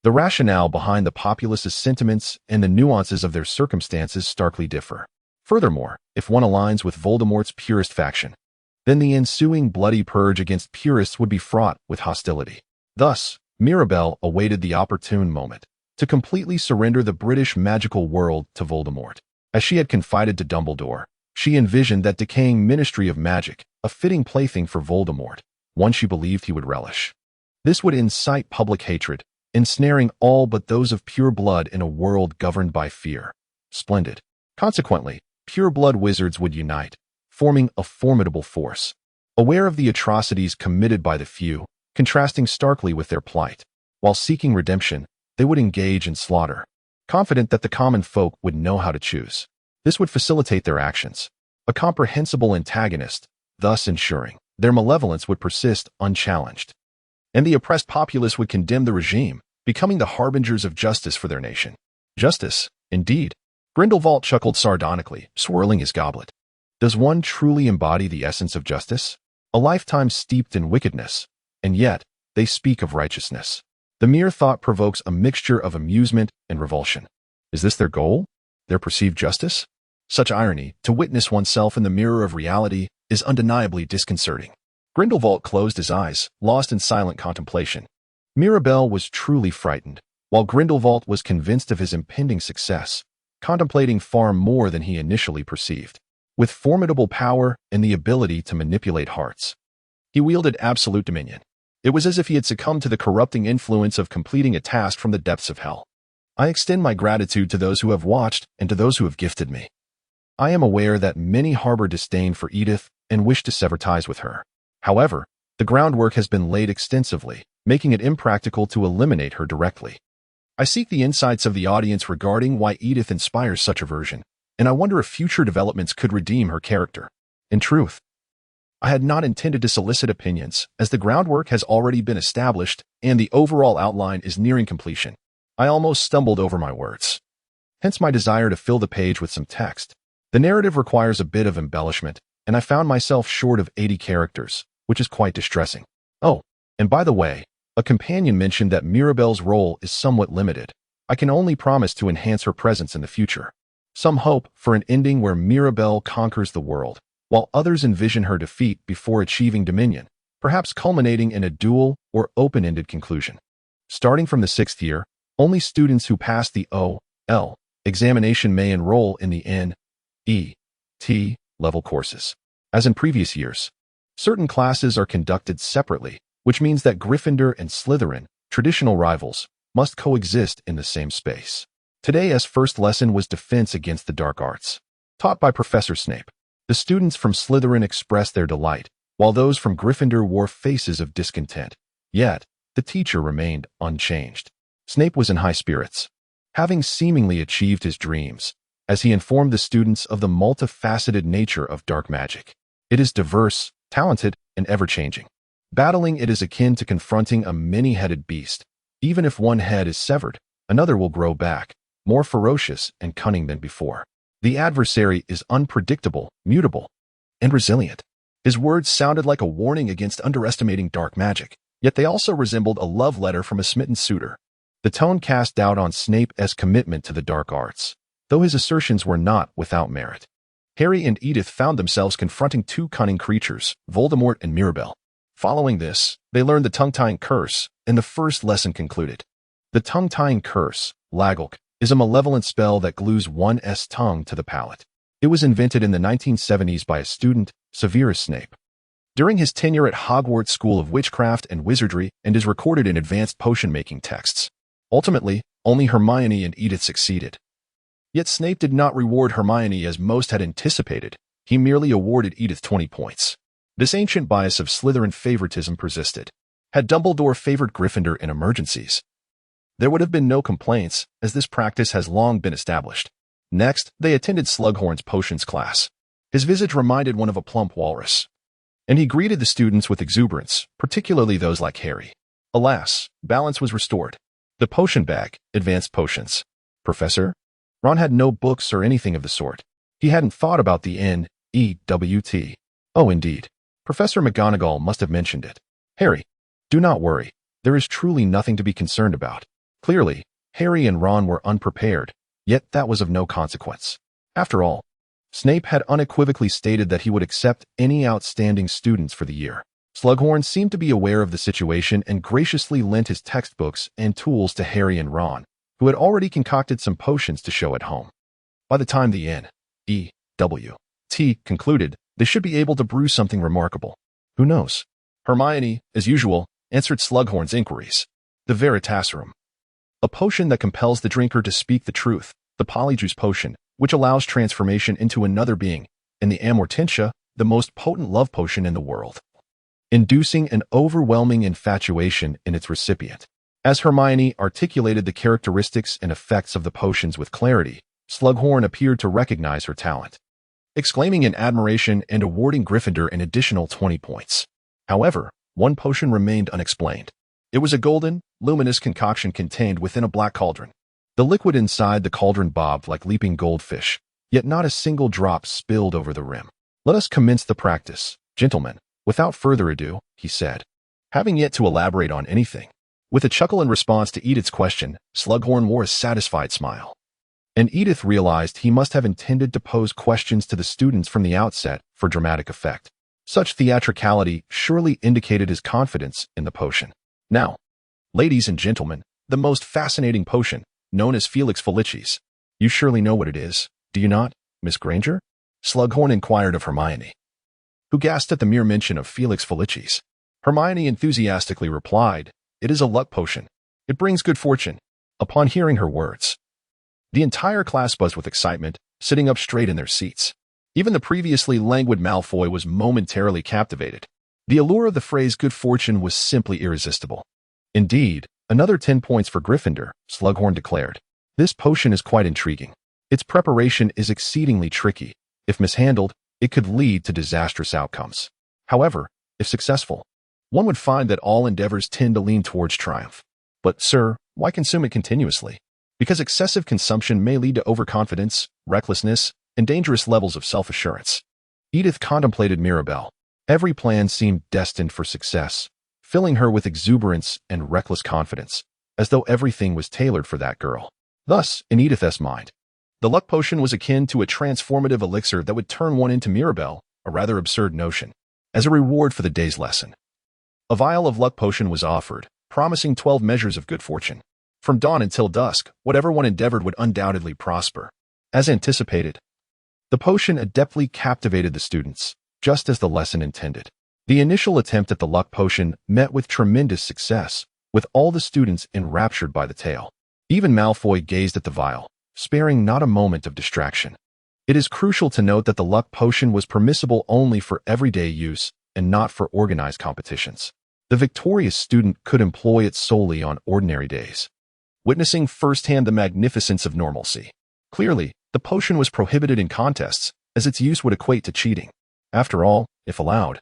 The rationale behind the populace's sentiments and the nuances of their circumstances starkly differ. Furthermore, if one aligns with Voldemort's purist faction, then the ensuing bloody purge against purists would be fraught with hostility. Thus, Mirabelle awaited the opportune moment to completely surrender the British magical world to Voldemort. As she had confided to Dumbledore, she envisioned that decaying Ministry of Magic, a fitting plaything for Voldemort, one she believed he would relish. This would incite public hatred, ensnaring all but those of pure blood in a world governed by fear. Splendid. Consequently, pure-blood wizards would unite, forming a formidable force. Aware of the atrocities committed by the few, contrasting starkly with their plight, while seeking redemption, they would engage in slaughter, confident that the common folk would know how to choose. This would facilitate their actions, a comprehensible antagonist, thus ensuring their malevolence would persist unchallenged. And the oppressed populace would condemn the regime, becoming the harbingers of justice for their nation. Justice, indeed. Grindelwald chuckled sardonically, swirling his goblet. Does one truly embody the essence of justice? A lifetime steeped in wickedness, and yet they speak of righteousness. The mere thought provokes a mixture of amusement and revulsion. Is this their goal? Their perceived justice? Such irony, to witness oneself in the mirror of reality, is undeniably disconcerting. Grindelwald closed his eyes, lost in silent contemplation. Mirabelle was truly frightened, while Grindelwald was convinced of his impending success, contemplating far more than he initially perceived. With formidable power and the ability to manipulate hearts, he wielded absolute dominion. It was as if he had succumbed to the corrupting influence of completing a task from the depths of hell. I extend my gratitude to those who have watched and to those who have gifted me. I am aware that many harbor disdain for Edith and wish to sever ties with her. However, the groundwork has been laid extensively, making it impractical to eliminate her directly. I seek the insights of the audience regarding why Edith inspires such aversion, and I wonder if future developments could redeem her character. In truth, I had not intended to solicit opinions, as the groundwork has already been established and the overall outline is nearing completion. I almost stumbled over my words. Hence my desire to fill the page with some text. The narrative requires a bit of embellishment, and I found myself short of 80 characters, which is quite distressing. Oh, and by the way, a companion mentioned that Mirabelle's role is somewhat limited. I can only promise to enhance her presence in the future. Some hope for an ending where Mirabelle conquers the world, while others envision her defeat before achieving dominion, perhaps culminating in a dual or open-ended conclusion. Starting from the 6th year, only students who pass the O.L. examination may enroll in the N.E.T. level courses. As in previous years, certain classes are conducted separately, which means that Gryffindor and Slytherin, traditional rivals, must coexist in the same space. Today's first lesson was Defense Against the Dark Arts, taught by Professor Snape. The students from Slytherin expressed their delight, while those from Gryffindor wore faces of discontent. Yet, the teacher remained unchanged. Snape was in high spirits, having seemingly achieved his dreams, as he informed the students of the multifaceted nature of dark magic. It is diverse, talented, and ever-changing. Battling it is akin to confronting a many-headed beast. Even if one head is severed, another will grow back, more ferocious and cunning than before. The adversary is unpredictable, mutable, and resilient. His words sounded like a warning against underestimating dark magic, yet they also resembled a love letter from a smitten suitor. The tone cast doubt on Snape's commitment to the dark arts, though his assertions were not without merit. Harry and Edith found themselves confronting two cunning creatures, Voldemort and Mirabelle. Following this, they learned the tongue-tying curse, and the first lesson concluded. The tongue-tying curse, Lagulk, is a malevolent spell that glues one's tongue to the palate. It was invented in the 1970s by a student, Severus Snape, during his tenure at Hogwarts School of Witchcraft and Wizardry, and is recorded in advanced potion-making texts. Ultimately, only Hermione and Edith succeeded. Yet Snape did not reward Hermione as most had anticipated. He merely awarded Edith 20 points. This ancient bias of Slytherin favoritism persisted. Had Dumbledore favored Gryffindor in emergencies, there would have been no complaints, as this practice has long been established. Next, they attended Slughorn's potions class. His visage reminded one of a plump walrus, and he greeted the students with exuberance, particularly those like Harry. Alas, balance was restored. The potion bag, advanced potions. Professor? Ron had no books or anything of the sort. He hadn't thought about the N.E.W.T. Oh, indeed. Professor McGonagall must have mentioned it. Harry, do not worry. There is truly nothing to be concerned about. Clearly, Harry and Ron were unprepared, yet that was of no consequence. After all, Snape had unequivocally stated that he would accept any outstanding students for the year. Slughorn seemed to be aware of the situation and graciously lent his textbooks and tools to Harry and Ron, who had already concocted some potions to show at home. By the time the N.E.W.T. concluded, they should be able to brew something remarkable. Who knows? Hermione, as usual, answered Slughorn's inquiries. The Veritaserum, a potion that compels the drinker to speak the truth, the Polyjuice potion, which allows transformation into another being, and the Amortentia, the most potent love potion in the world, inducing an overwhelming infatuation in its recipient. As Hermione articulated the characteristics and effects of the potions with clarity, Slughorn appeared to recognize her talent, exclaiming in admiration and awarding Gryffindor an additional 20 points. However, one potion remained unexplained. It was a golden, luminous concoction contained within a black cauldron. The liquid inside the cauldron bobbed like leaping goldfish, yet not a single drop spilled over the rim. "Let us commence the practice, gentlemen, without further ado," he said, having yet to elaborate on anything. With a chuckle in response to Edith's question, Slughorn wore a satisfied smile. And Edith realized he must have intended to pose questions to the students from the outset for dramatic effect. Such theatricality surely indicated his confidence in the potion. "Now, ladies and gentlemen, the most fascinating potion, known as Felix Felicis. You surely know what it is, do you not, Miss Granger?" Slughorn inquired of Hermione, who gasped at the mere mention of Felix Felicis. Hermione enthusiastically replied, "It is a luck potion. It brings good fortune." Upon hearing her words, the entire class buzzed with excitement, sitting up straight in their seats. Even the previously languid Malfoy was momentarily captivated. The allure of the phrase good fortune was simply irresistible. "Indeed, another 10 points for Gryffindor," Slughorn declared. "This potion is quite intriguing. Its preparation is exceedingly tricky. If mishandled, it could lead to disastrous outcomes. However, if successful, one would find that all endeavors tend to lean towards triumph. But, sir, why consume it continuously? Because excessive consumption may lead to overconfidence, recklessness, and dangerous levels of self-assurance." Edith contemplated Mirabelle. Every plan seemed destined for success, filling her with exuberance and reckless confidence, as though everything was tailored for that girl. Thus, in Edith's mind, the luck potion was akin to a transformative elixir that would turn one into Mirabelle, a rather absurd notion. As a reward for the day's lesson, a vial of luck potion was offered, promising 12 measures of good fortune. From dawn until dusk, whatever one endeavored would undoubtedly prosper. As anticipated, the potion adeptly captivated the students, just as the lesson intended. The initial attempt at the luck potion met with tremendous success, with all the students enraptured by the tale. Even Malfoy gazed at the vial, sparing not a moment of distraction. It is crucial to note that the luck potion was permissible only for everyday use and not for organized competitions. The victorious student could employ it solely on ordinary days, witnessing firsthand the magnificence of normalcy. Clearly, the potion was prohibited in contests, as its use would equate to cheating. After all, if allowed,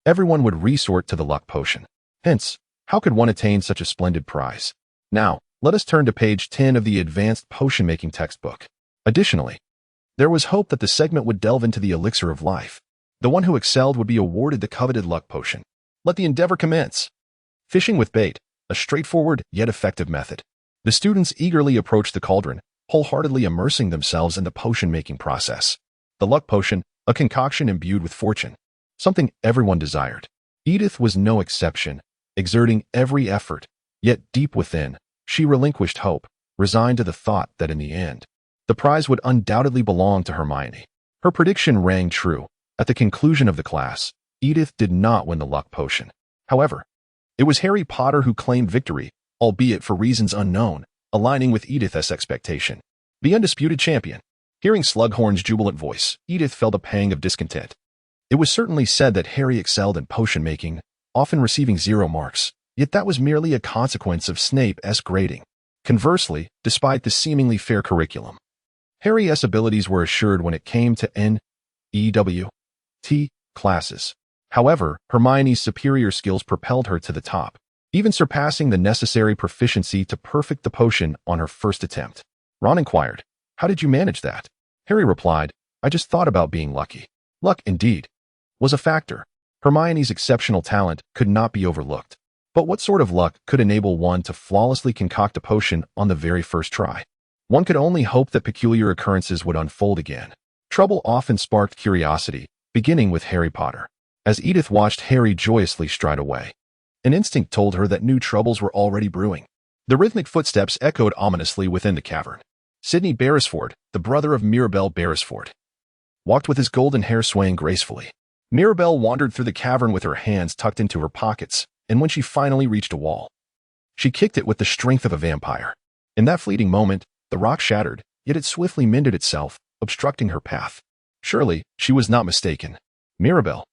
everyone would resort to the luck potion. Hence, how could one attain such a splendid prize? Now, let us turn to page 10 of the advanced potion-making textbook. Additionally, there was hope that the segment would delve into the elixir of life. The one who excelled would be awarded the coveted luck potion. Let the endeavor commence. Fishing with bait, a straightforward yet effective method. The students eagerly approached the cauldron, wholeheartedly immersing themselves in the potion-making process. The luck potion, a concoction imbued with fortune, something everyone desired. Edith was no exception, exerting every effort, yet deep within, she relinquished hope, resigned to the thought that in the end, the prize would undoubtedly belong to Hermione. Her prediction rang true. At the conclusion of the class, Edith did not win the luck potion. However, it was Harry Potter who claimed victory, albeit for reasons unknown, aligning with Edith's expectation. The undisputed champion. Hearing Slughorn's jubilant voice, Edith felt a pang of discontent. It was certainly said that Harry excelled in potion-making, often receiving 0 marks, yet that was merely a consequence of Snape's grading. Conversely, despite the seemingly fair curriculum, Harry's abilities were assured when it came to N.E.W.T. classes. However, Hermione's superior skills propelled her to the top, even surpassing the necessary proficiency to perfect the potion on her first attempt. Ron inquired, "How did you manage that?" Harry replied, "I just thought about being lucky." Luck, indeed, was a factor. Hermione's exceptional talent could not be overlooked. But what sort of luck could enable one to flawlessly concoct a potion on the very first try? One could only hope that peculiar occurrences would unfold again. Trouble often sparked curiosity, beginning with Harry Potter. As Edith watched Harry joyously stride away, an instinct told her that new troubles were already brewing. The rhythmic footsteps echoed ominously within the cavern. Sidney Beresford, the brother of Mirabel Beresford, walked with his golden hair swaying gracefully. Mirabel wandered through the cavern with her hands tucked into her pockets, and when she finally reached a wall, she kicked it with the strength of a vampire. In that fleeting moment, the rock shattered, yet it swiftly mended itself, obstructing her path. Surely, she was not mistaken. Mirabel,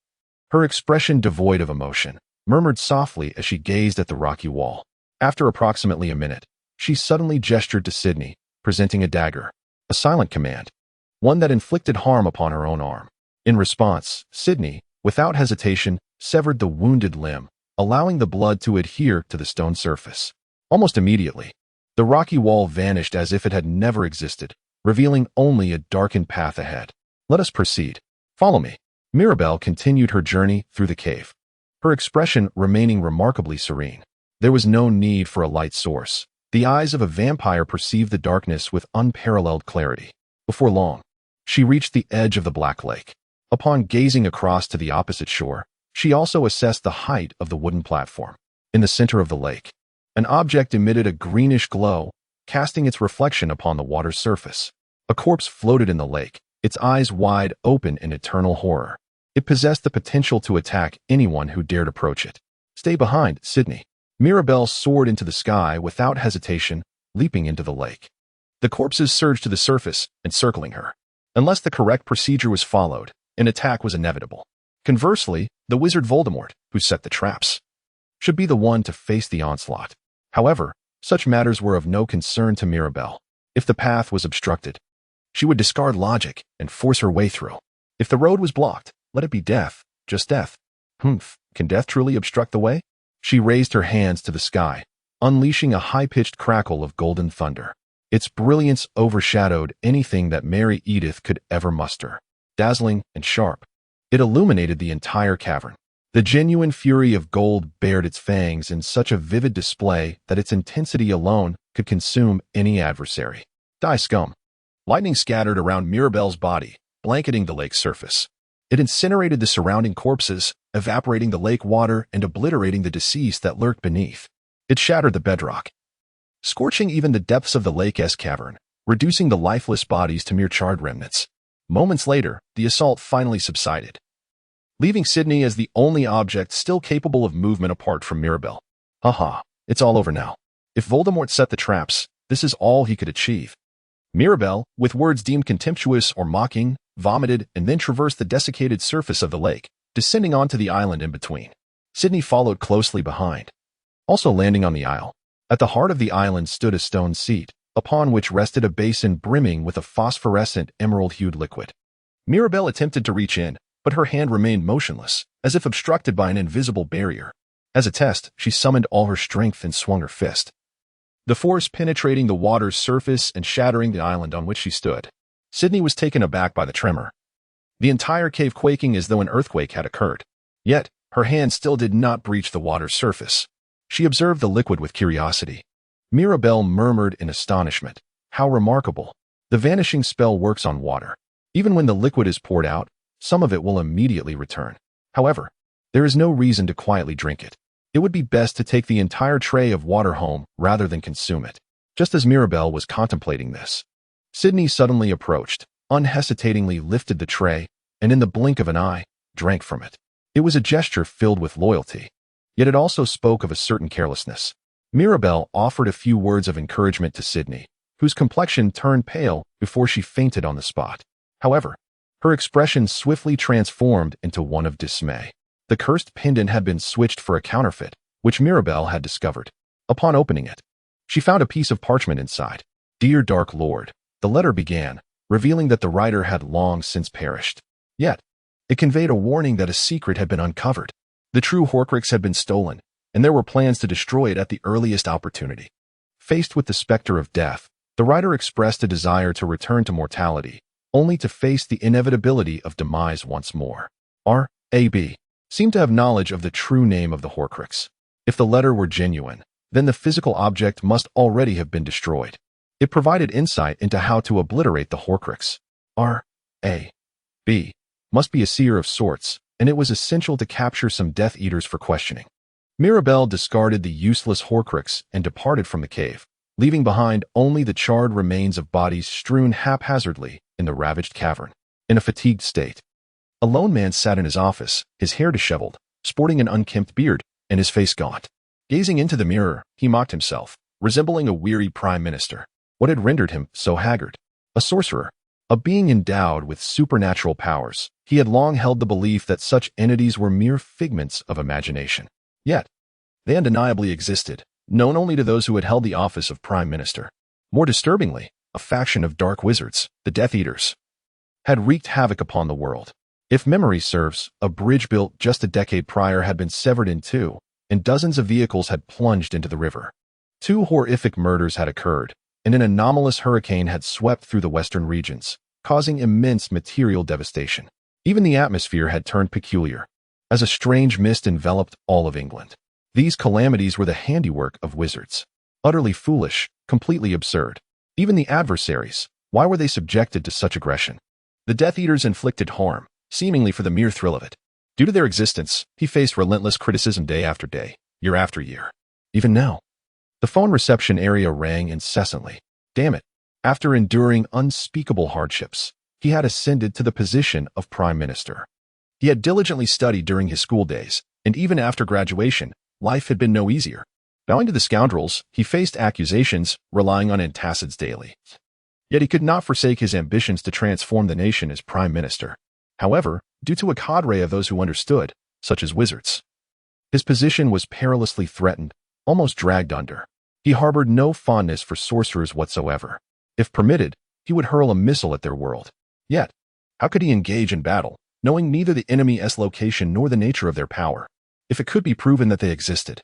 her expression devoid of emotion, murmured softly as she gazed at the rocky wall. After approximately a minute, she suddenly gestured to Sidney, presenting a dagger, a silent command, one that inflicted harm upon her own arm. In response, Sidney, without hesitation, severed the wounded limb, allowing the blood to adhere to the stone surface. Almost immediately, the rocky wall vanished as if it had never existed, revealing only a darkened path ahead. Let us proceed. Follow me. Mirabel continued her journey through the cave, her expression remaining remarkably serene. There was no need for a light source. The eyes of a vampire perceived the darkness with unparalleled clarity. Before long, she reached the edge of the Black Lake. Upon gazing across to the opposite shore, she also assessed the height of the wooden platform. In the center of the lake, an object emitted a greenish glow, casting its reflection upon the water's surface. A corpse floated in the lake, its eyes wide open in eternal horror. It possessed the potential to attack anyone who dared approach it. Stay behind, Sidney. Mirabel soared into the sky without hesitation, leaping into the lake. The corpses surged to the surface, encircling her. Unless the correct procedure was followed, an attack was inevitable. Conversely, the wizard Voldemort, who set the traps, should be the one to face the onslaught. However, such matters were of no concern to Mirabel. If the path was obstructed, she would discard logic and force her way through. If the road was blocked, let it be death, just death. Can death truly obstruct the way? She raised her hands to the sky, unleashing a high-pitched crackle of golden thunder. Its brilliance overshadowed anything that Mary Edith could ever muster. Dazzling and sharp, it illuminated the entire cavern. The genuine fury of gold bared its fangs in such a vivid display that its intensity alone could consume any adversary. Die scum. Lightning scattered around Mirabel's body, blanketing the lake's surface. It incinerated the surrounding corpses, evaporating the lake water and obliterating the deceased that lurked beneath. It shattered the bedrock, scorching even the depths of the lake's cavern, reducing the lifeless bodies to mere charred remnants. Moments later, the assault finally subsided, leaving Sidney as the only object still capable of movement apart from Mirabel. Haha, it's all over now. If Voldemort set the traps, this is all he could achieve. Mirabel, with words deemed contemptuous or mocking, vomited and then traversed the desiccated surface of the lake, descending onto the island in between. Sidney followed closely behind, also landing on the isle. At the heart of the island stood a stone seat, upon which rested a basin brimming with a phosphorescent emerald-hued liquid. Mirabel attempted to reach in, but her hand remained motionless, as if obstructed by an invisible barrier. As a test, she summoned all her strength and swung her fist, the force penetrating the water's surface and shattering the island on which she stood. Sidney was taken aback by the tremor, the entire cave quaking as though an earthquake had occurred. Yet, her hand still did not breach the water's surface. She observed the liquid with curiosity. Mirabel murmured in astonishment. How remarkable. The vanishing spell works on water. Even when the liquid is poured out, some of it will immediately return. However, there is no reason to quietly drink it. It would be best to take the entire tray of water home rather than consume it. Just as Mirabel was contemplating this, Sidney suddenly approached, unhesitatingly lifted the tray, and in the blink of an eye, drank from it. It was a gesture filled with loyalty, yet it also spoke of a certain carelessness. Mirabel offered a few words of encouragement to Sidney, whose complexion turned pale before she fainted on the spot. However, her expression swiftly transformed into one of dismay. The cursed pendant had been switched for a counterfeit, which Mirabel had discovered. Upon opening it, she found a piece of parchment inside. Dear Dark Lord, the letter began, revealing that the writer had long since perished. Yet, it conveyed a warning that a secret had been uncovered. The true Horcrux had been stolen, and there were plans to destroy it at the earliest opportunity. Faced with the specter of death, the writer expressed a desire to return to mortality, only to face the inevitability of demise once more. R.A.B. seemed to have knowledge of the true name of the Horcrux. If the letter were genuine, then the physical object must already have been destroyed. It provided insight into how to obliterate the Horcrux. R.A.B. must be a seer of sorts, and it was essential to capture some Death Eaters for questioning. Mirabelle discarded the useless Horcrux and departed from the cave, leaving behind only the charred remains of bodies strewn haphazardly in the ravaged cavern. In a fatigued state, a lone man sat in his office, his hair disheveled, sporting an unkempt beard, and his face gaunt. Gazing into the mirror, he mocked himself, resembling a weary prime minister. What had rendered him so haggard? A sorcerer, a being endowed with supernatural powers. He had long held the belief that such entities were mere figments of imagination. Yet, they undeniably existed, known only to those who had held the office of prime minister. More disturbingly, a faction of dark wizards, the Death Eaters, had wreaked havoc upon the world. If memory serves, a bridge built just a decade prior had been severed in two, and dozens of vehicles had plunged into the river. 2 horrific murders had occurred, and an anomalous hurricane had swept through the western regions, causing immense material devastation. Even the atmosphere had turned peculiar, as a strange mist enveloped all of England. These calamities were the handiwork of wizards. Utterly foolish, completely absurd. Even the adversaries, why were they subjected to such aggression? The Death Eaters inflicted harm, seemingly for the mere thrill of it. Due to their existence, he faced relentless criticism day after day, year after year. Even now, the phone reception area rang incessantly. Damn it. After enduring unspeakable hardships, he had ascended to the position of prime minister. He had diligently studied during his school days, and even after graduation, life had been no easier. Bowing to the scoundrels, he faced accusations, relying on antacids daily. Yet he could not forsake his ambitions to transform the nation as prime minister. However, due to a cadre of those who understood, such as wizards, his position was perilously threatened, almost dragged under. He harbored no fondness for sorcerers whatsoever. If permitted, he would hurl a missile at their world. Yet, how could he engage in battle, knowing neither the enemy's location nor the nature of their power? If it could be proven that they existed,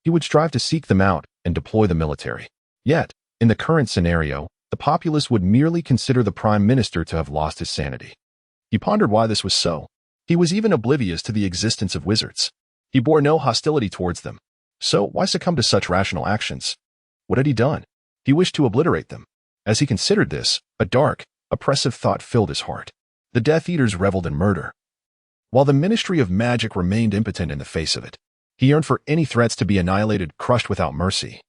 he would strive to seek them out and deploy the military. Yet, in the current scenario, the populace would merely consider the prime minister to have lost his sanity. He pondered why this was so. He was even oblivious to the existence of wizards. He bore no hostility towards them. So why succumb to such rational actions? What had he done? He wished to obliterate them. As he considered this, a dark, oppressive thought filled his heart. The Death Eaters reveled in murder, while the Ministry of Magic remained impotent in the face of it. He yearned for any threats to be annihilated, crushed without mercy.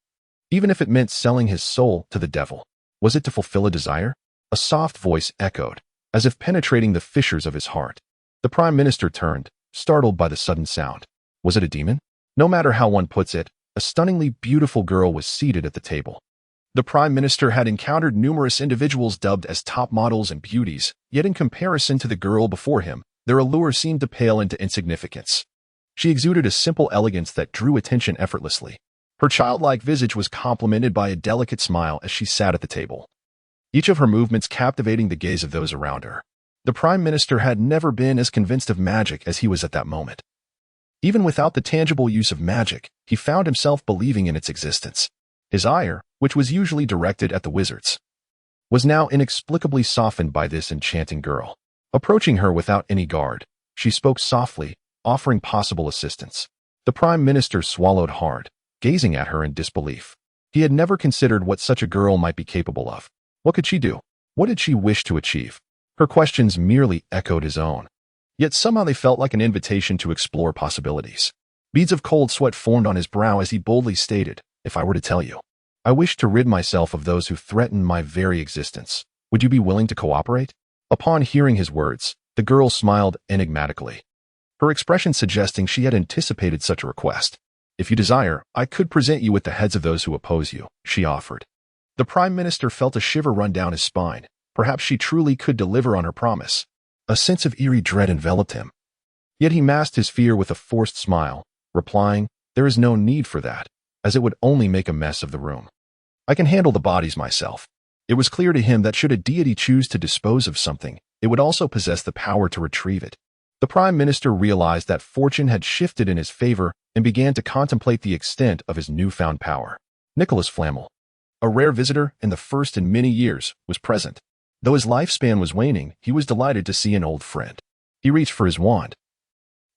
Even if it meant selling his soul to the devil. Was it to fulfill a desire? A soft voice echoed, as if penetrating the fissures of his heart. The prime minister turned, startled by the sudden sound. Was it a demon? No matter how one puts it, a stunningly beautiful girl was seated at the table. The prime minister had encountered numerous individuals dubbed as top models and beauties, yet in comparison to the girl before him, their allure seemed to pale into insignificance. She exuded a simple elegance that drew attention effortlessly. Her childlike visage was complemented by a delicate smile as she sat at the table, each of her movements captivating the gaze of those around her. The prime minister had never been as convinced of magic as he was at that moment. Even without the tangible use of magic, he found himself believing in its existence. His ire, which was usually directed at the wizards, was now inexplicably softened by this enchanting girl. Approaching her without any guard, she spoke softly, offering possible assistance. The prime minister swallowed hard, gazing at her in disbelief. He had never considered what such a girl might be capable of. What could she do? What did she wish to achieve? Her questions merely echoed his own. Yet somehow they felt like an invitation to explore possibilities. Beads of cold sweat formed on his brow as he boldly stated, "If I were to tell you, I wish to rid myself of those who threaten my very existence. Would you be willing to cooperate?" Upon hearing his words, the girl smiled enigmatically, her expression suggesting she had anticipated such a request. "If you desire, I could present you with the heads of those who oppose you," she offered. The prime minister felt a shiver run down his spine. Perhaps she truly could deliver on her promise. A sense of eerie dread enveloped him. Yet he masked his fear with a forced smile, replying, "There is no need for that, as it would only make a mess of the room. I can handle the bodies myself." It was clear to him that should a deity choose to dispose of something, it would also possess the power to retrieve it. The prime minister realized that fortune had shifted in his favor and began to contemplate the extent of his newfound power. Nicholas Flamel, a rare visitor and the first in many years, was present. Though his lifespan was waning, he was delighted to see an old friend. He reached for his wand,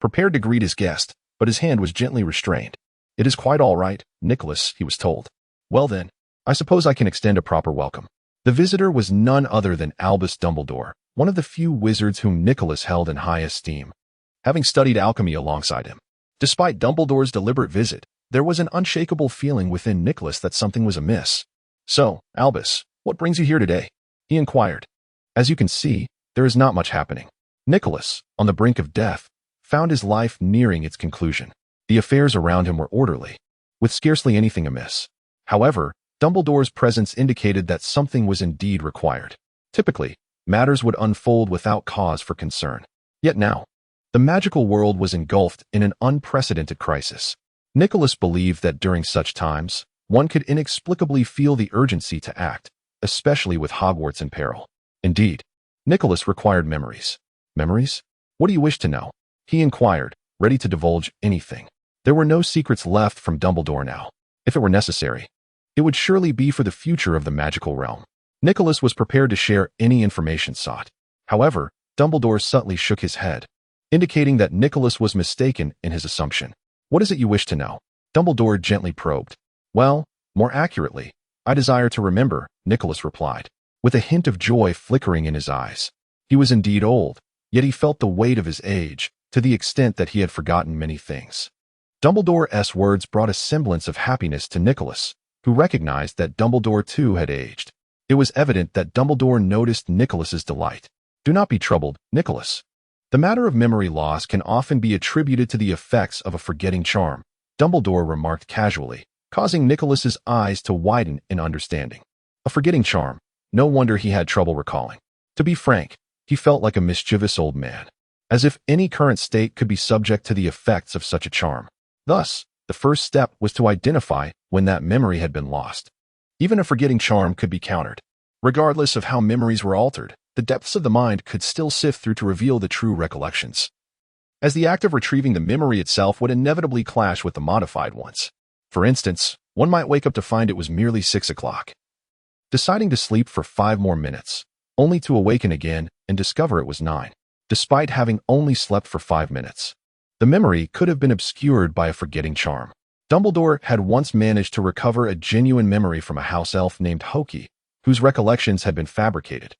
prepared to greet his guest, but his hand was gently restrained. "It is quite all right, Nicholas," he was told. "Well then, I suppose I can extend a proper welcome." The visitor was none other than Albus Dumbledore, one of the few wizards whom Nicholas held in high esteem, having studied alchemy alongside him. Despite Dumbledore's deliberate visit, there was an unshakable feeling within Nicholas that something was amiss. "So, Albus, what brings you here today?" he inquired. "As you can see, there is not much happening." Nicholas, on the brink of death, found his life nearing its conclusion. The affairs around him were orderly, with scarcely anything amiss. However, Dumbledore's presence indicated that something was indeed required. Typically, matters would unfold without cause for concern. Yet now, the magical world was engulfed in an unprecedented crisis. Nicholas believed that during such times, one could inexplicably feel the urgency to act, especially with Hogwarts in peril. Indeed, Nicholas required memories. "Memories? What do you wish to know?" he inquired, ready to divulge anything. There were no secrets left from Dumbledore now. If it were necessary, it would surely be for the future of the magical realm. Nicholas was prepared to share any information sought. However, Dumbledore subtly shook his head, indicating that Nicholas was mistaken in his assumption. "What is it you wish to know?" Dumbledore gently probed. "Well, more accurately, I desire to remember," Nicholas replied, with a hint of joy flickering in his eyes. He was indeed old, yet he felt the weight of his age, to the extent that he had forgotten many things. Dumbledore's words brought a semblance of happiness to Nicholas, who recognized that Dumbledore too had aged. It was evident that Dumbledore noticed Nicholas's delight. "Do not be troubled, Nicholas. The matter of memory loss can often be attributed to the effects of a forgetting charm," Dumbledore remarked casually, causing Nicholas's eyes to widen in understanding. A forgetting charm. No wonder he had trouble recalling. To be frank, he felt like a mischievous old man, as if any current state could be subject to the effects of such a charm. Thus, the first step was to identify when that memory had been lost. Even a forgetting charm could be countered. Regardless of how memories were altered, the depths of the mind could still sift through to reveal the true recollections, as the act of retrieving the memory itself would inevitably clash with the modified ones. For instance, one might wake up to find it was merely 6 o'clock, deciding to sleep for 5 more minutes, only to awaken again and discover it was 9, despite having only slept for 5 minutes. The memory could have been obscured by a forgetting charm. Dumbledore had once managed to recover a genuine memory from a house elf named Hoki, whose recollections had been fabricated.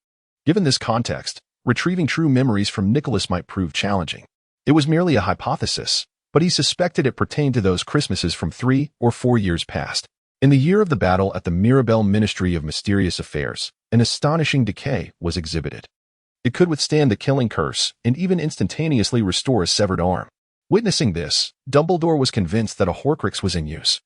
Given this context, retrieving true memories from Nicholas might prove challenging. It was merely a hypothesis, but he suspected it pertained to those Christmases from 3 or 4 years past. In the year of the battle at the Mirabel Ministry of Mysterious Affairs, an astonishing decay was exhibited. It could withstand the killing curse and even instantaneously restore a severed arm. Witnessing this, Dumbledore was convinced that a Horcrux was in use.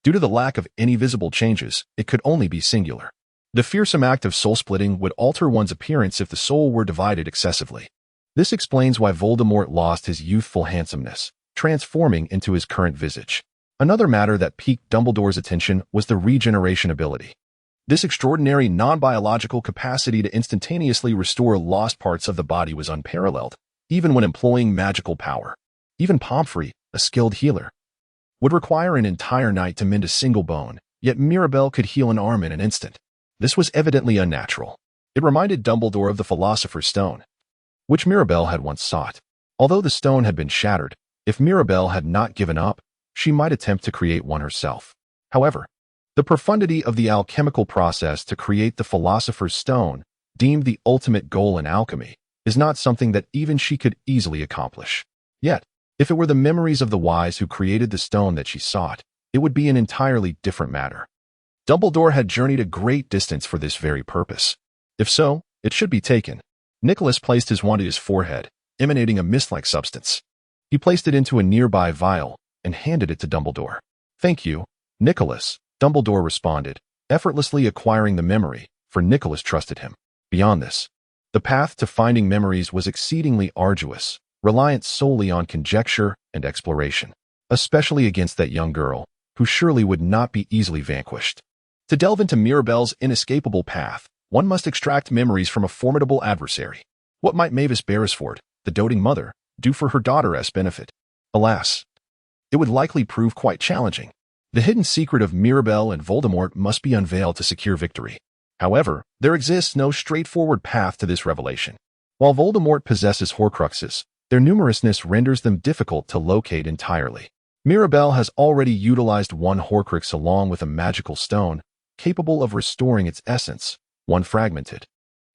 Due to the lack of any visible changes, it could only be singular. The fearsome act of soul-splitting would alter one's appearance if the soul were divided excessively. This explains why Voldemort lost his youthful handsomeness, transforming into his current visage. Another matter that piqued Dumbledore's attention was the regeneration ability. This extraordinary non-biological capacity to instantaneously restore lost parts of the body was unparalleled, even when employing magical power. Even Pomfrey, a skilled healer, would require an entire night to mend a single bone, yet Mirabel could heal an arm in an instant. This was evidently unnatural. It reminded Dumbledore of the Philosopher's Stone, which Mirabel had once sought. Although the stone had been shattered, if Mirabel had not given up, she might attempt to create one herself. However, the profundity of the alchemical process to create the Philosopher's Stone, deemed the ultimate goal in alchemy, is not something that even she could easily accomplish. Yet, if it were the memories of the wise who created the stone that she sought, it would be an entirely different matter. Dumbledore had journeyed a great distance for this very purpose. If so, it should be taken. Nicholas placed his wand at his forehead, emanating a mist-like substance. He placed it into a nearby vial and handed it to Dumbledore. "Thank you, Nicholas," Dumbledore responded, effortlessly acquiring the memory, for Nicholas trusted him. Beyond this, the path to finding memories was exceedingly arduous, reliant solely on conjecture and exploration, especially against that young girl, who surely would not be easily vanquished. To delve into Mirabel's inescapable path, one must extract memories from a formidable adversary. What might Mavis Beresford, the doting mother, do for her daughter's benefit? Alas, it would likely prove quite challenging. The hidden secret of Mirabel and Voldemort must be unveiled to secure victory. However, there exists no straightforward path to this revelation. While Voldemort possesses Horcruxes, their numerousness renders them difficult to locate entirely. Mirabelle has already utilized one Horcrux along with a magical stone, capable of restoring its essence, one fragmented,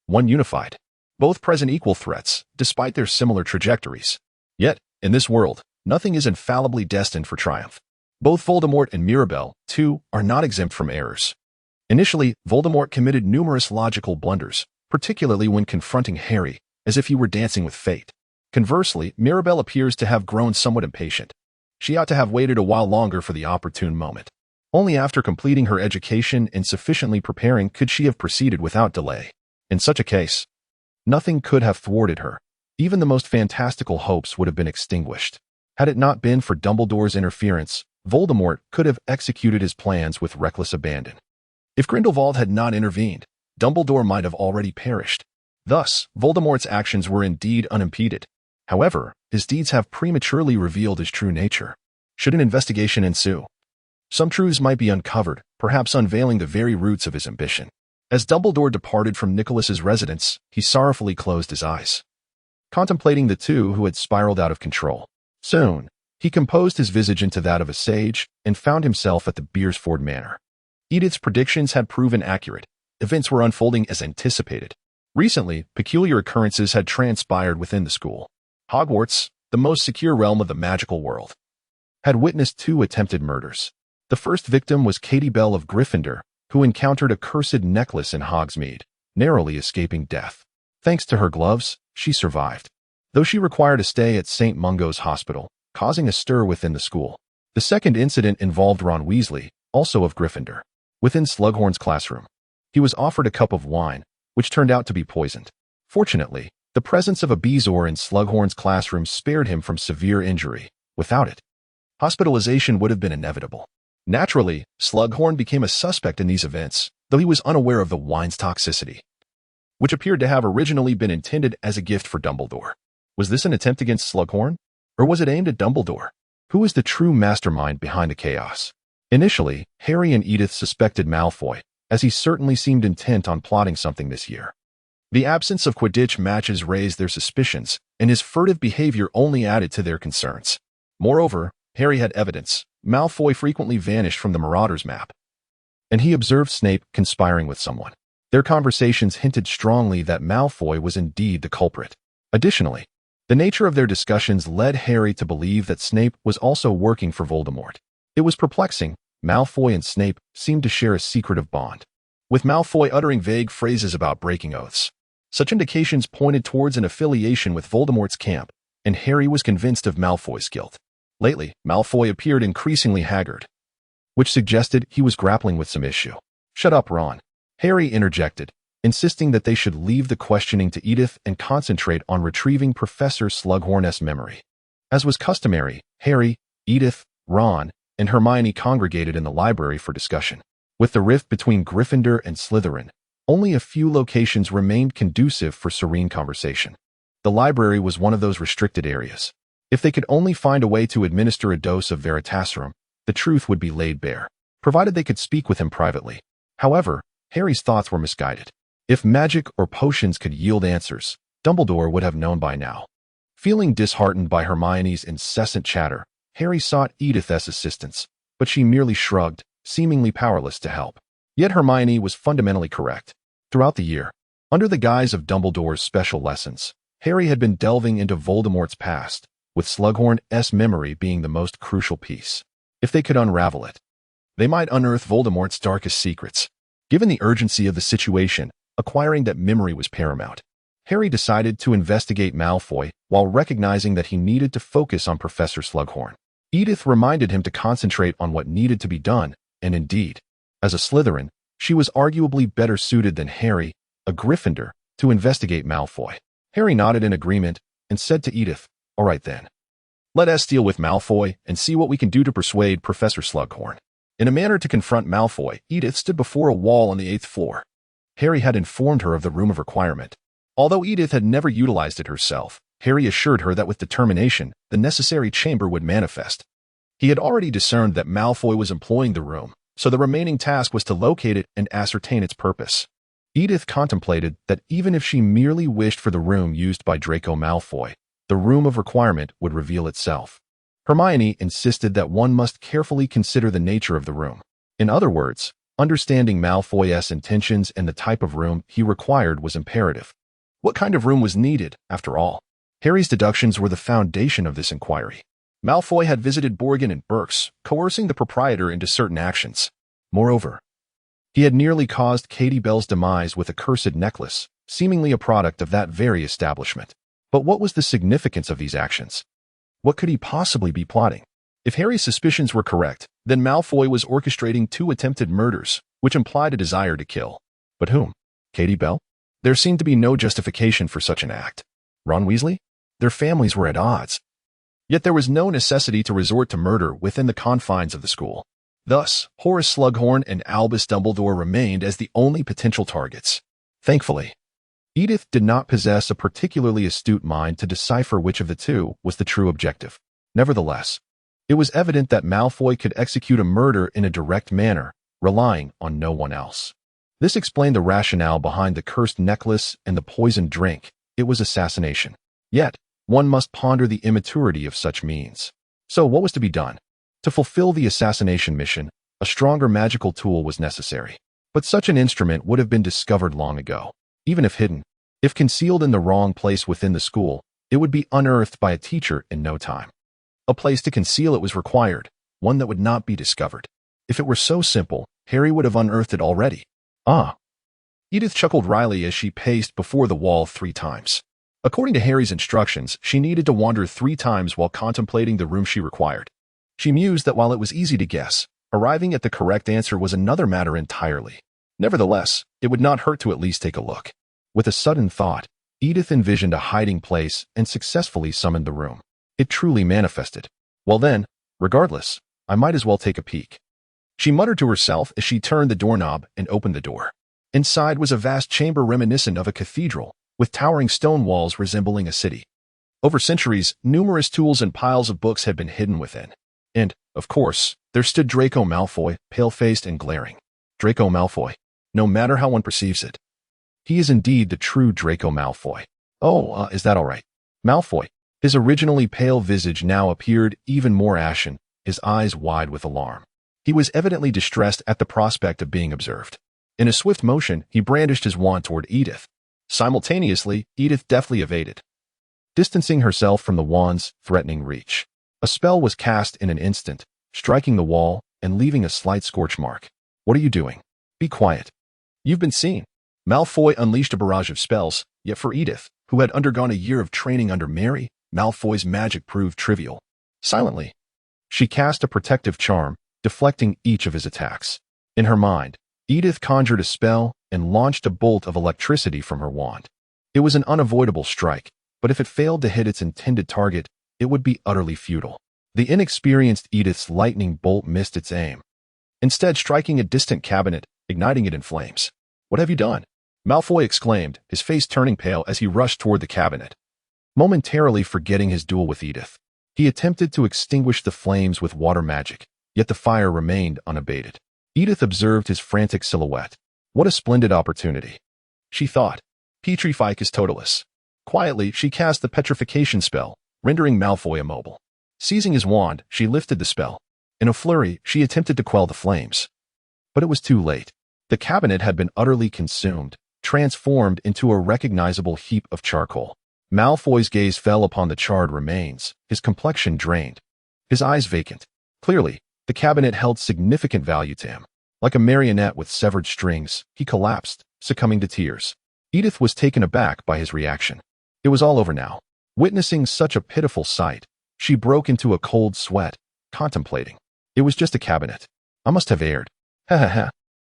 one unified. Both present equal threats, despite their similar trajectories. Yet, in this world, nothing is infallibly destined for triumph. Both Voldemort and Mirabelle, too, are not exempt from errors. Initially, Voldemort committed numerous logical blunders, particularly when confronting Harry, as if he were dancing with fate. Conversely, Mirabelle appears to have grown somewhat impatient. She ought to have waited a while longer for the opportune moment. Only after completing her education and sufficiently preparing could she have proceeded without delay. In such a case, nothing could have thwarted her. Even the most fantastical hopes would have been extinguished. Had it not been for Dumbledore's interference, Voldemort could have executed his plans with reckless abandon. If Grindelwald had not intervened, Dumbledore might have already perished. Thus, Voldemort's actions were indeed unimpeded. However, his deeds have prematurely revealed his true nature. Should an investigation ensue, some truths might be uncovered, perhaps unveiling the very roots of his ambition. As Dumbledore departed from Nicholas's residence, he sorrowfully closed his eyes, contemplating the two who had spiraled out of control. Soon, he composed his visage into that of a sage and found himself at the Beersford Manor. Edith's predictions had proven accurate. Events were unfolding as anticipated. Recently, peculiar occurrences had transpired within the school. Hogwarts, the most secure realm of the magical world, had witnessed 2 attempted murders. The first victim was Katie Bell of Gryffindor, who encountered a cursed necklace in Hogsmeade, narrowly escaping death. Thanks to her gloves, she survived, though she required a stay at St. Mungo's Hospital, causing a stir within the school. The second incident involved Ron Weasley, also of Gryffindor. Within Slughorn's classroom, he was offered a cup of wine, which turned out to be poisoned. Fortunately, the presence of a bezoar in Slughorn's classroom spared him from severe injury. Without it, hospitalization would have been inevitable. Naturally, Slughorn became a suspect in these events, though he was unaware of the wine's toxicity, which appeared to have originally been intended as a gift for Dumbledore. Was this an attempt against Slughorn? Or was it aimed at Dumbledore? Who was the true mastermind behind the chaos? Initially, Harry and Edith suspected Malfoy, as he certainly seemed intent on plotting something this year. The absence of Quidditch matches raised their suspicions, and his furtive behavior only added to their concerns. Moreover, Harry had evidence. Malfoy frequently vanished from the Marauders map, and he observed Snape conspiring with someone. Their conversations hinted strongly that Malfoy was indeed the culprit. Additionally, the nature of their discussions led Harry to believe that Snape was also working for Voldemort. It was perplexing. Malfoy and Snape seemed to share a secretive bond, with Malfoy uttering vague phrases about breaking oaths. Such indications pointed towards an affiliation with Voldemort's camp, and Harry was convinced of Malfoy's guilt. Lately, Malfoy appeared increasingly haggard, which suggested he was grappling with some issue. "Shut up, Ron," Harry interjected, insisting that they should leave the questioning to Edith and concentrate on retrieving Professor Slughorn's memory. As was customary, Harry, Edith, Ron, and Hermione congregated in the library for discussion. With the rift between Gryffindor and Slytherin, only a few locations remained conducive for serene conversation. The library was one of those restricted areas. If they could only find a way to administer a dose of Veritaserum, the truth would be laid bare, provided they could speak with him privately. However, Harry's thoughts were misguided. If magic or potions could yield answers, Dumbledore would have known by now. Feeling disheartened by Hermione's incessant chatter, Harry sought Edith's assistance, but she merely shrugged, seemingly powerless to help. Yet Hermione was fundamentally correct. Throughout the year, under the guise of Dumbledore's special lessons, Harry had been delving into Voldemort's past, with Slughorn's memory being the most crucial piece. If they could unravel it, they might unearth Voldemort's darkest secrets. Given the urgency of the situation, acquiring that memory was paramount. Harry decided to investigate Malfoy while recognizing that he needed to focus on Professor Slughorn. Edith reminded him to concentrate on what needed to be done, and indeed, as a Slytherin, she was arguably better suited than Harry, a Gryffindor, to investigate Malfoy. Harry nodded in agreement and said to Edith, "All right then. Let us deal with Malfoy and see what we can do to persuade Professor Slughorn." In a manner to confront Malfoy, Edith stood before a wall on the 8th floor. Harry had informed her of the room of requirement. Although Edith had never utilized it herself, Harry assured her that with determination, the necessary chamber would manifest. He had already discerned that Malfoy was employing the room, so the remaining task was to locate it and ascertain its purpose. Edith contemplated that even if she merely wished for the room used by Draco Malfoy, the room of requirement would reveal itself. Hermione insisted that one must carefully consider the nature of the room. In other words, understanding Malfoy's intentions and the type of room he required was imperative. What kind of room was needed, after all? Harry's deductions were the foundation of this inquiry. Malfoy had visited Borgin and Burke's, coercing the proprietor into certain actions. Moreover, he had nearly caused Katie Bell's demise with a cursed necklace, seemingly a product of that very establishment. But what was the significance of these actions? What could he possibly be plotting? If Harry's suspicions were correct, then Malfoy was orchestrating 2 attempted murders, which implied a desire to kill. But whom? Katie Bell? There seemed to be no justification for such an act. Ron Weasley? Their families were at odds. Yet there was no necessity to resort to murder within the confines of the school. Thus, Horace Slughorn and Albus Dumbledore remained as the only potential targets. Thankfully, Edith did not possess a particularly astute mind to decipher which of the two was the true objective. Nevertheless, it was evident that Malfoy could execute a murder in a direct manner, relying on no one else. This explained the rationale behind the cursed necklace and the poisoned drink. It was assassination. Yet, one must ponder the immaturity of such means. So what was to be done? To fulfill the assassination mission, a stronger magical tool was necessary. But such an instrument would have been discovered long ago. Even if hidden, if concealed in the wrong place within the school, it would be unearthed by a teacher in no time. A place to conceal it was required, one that would not be discovered. If it were so simple, Harry would have unearthed it already. Ah. Edith chuckled wryly as she paced before the wall 3 times. According to Harry's instructions, she needed to wander 3 times while contemplating the room she required. She mused that while it was easy to guess, arriving at the correct answer was another matter entirely. Nevertheless, it would not hurt to at least take a look. With a sudden thought, Edith envisioned a hiding place and successfully summoned the room. It truly manifested. Well then, regardless, I might as well take a peek. She muttered to herself as she turned the doorknob and opened the door. Inside was a vast chamber reminiscent of a cathedral, with towering stone walls resembling a city. Over centuries, numerous tools and piles of books had been hidden within. And, of course, there stood Draco Malfoy, pale-faced and glaring. Draco Malfoy, no matter how one perceives it. He is indeed the true Draco Malfoy. Oh, is that all right? Malfoy. His originally pale visage now appeared even more ashen, his eyes wide with alarm. He was evidently distressed at the prospect of being observed. In a swift motion, he brandished his wand toward Edith. Simultaneously, Edith deftly evaded, distancing herself from the wand's threatening reach. A spell was cast in an instant, striking the wall and leaving a slight scorch mark. What are you doing? Be quiet. You've been seen. Malfoy unleashed a barrage of spells, yet for Edith, who had undergone a year of training under Mary, Malfoy's magic proved trivial. Silently, she cast a protective charm, deflecting each of his attacks. In her mind, Edith conjured a spell and launched a bolt of electricity from her wand. It was an unavoidable strike, but if it failed to hit its intended target, it would be utterly futile. The inexperienced Edith's lightning bolt missed its aim, instead striking a distant cabinet, igniting it in flames. What have you done? Malfoy exclaimed, his face turning pale as he rushed toward the cabinet. Momentarily forgetting his duel with Edith, he attempted to extinguish the flames with water magic, yet the fire remained unabated. Edith observed his frantic silhouette. What a splendid opportunity, she thought. Petrificus totalis. Quietly, she cast the petrification spell, rendering Malfoy immobile. Seizing his wand, she lifted the spell. In a flurry, she attempted to quell the flames. But it was too late. The cabinet had been utterly consumed, transformed into a recognizable heap of charcoal. Malfoy's gaze fell upon the charred remains, his complexion drained, his eyes vacant. Clearly, the cabinet held significant value to him. Like a marionette with severed strings, he collapsed, succumbing to tears. Edith was taken aback by his reaction. It was all over now. Witnessing such a pitiful sight, she broke into a cold sweat, contemplating. It was just a cabinet. I must have erred. Ha ha ha.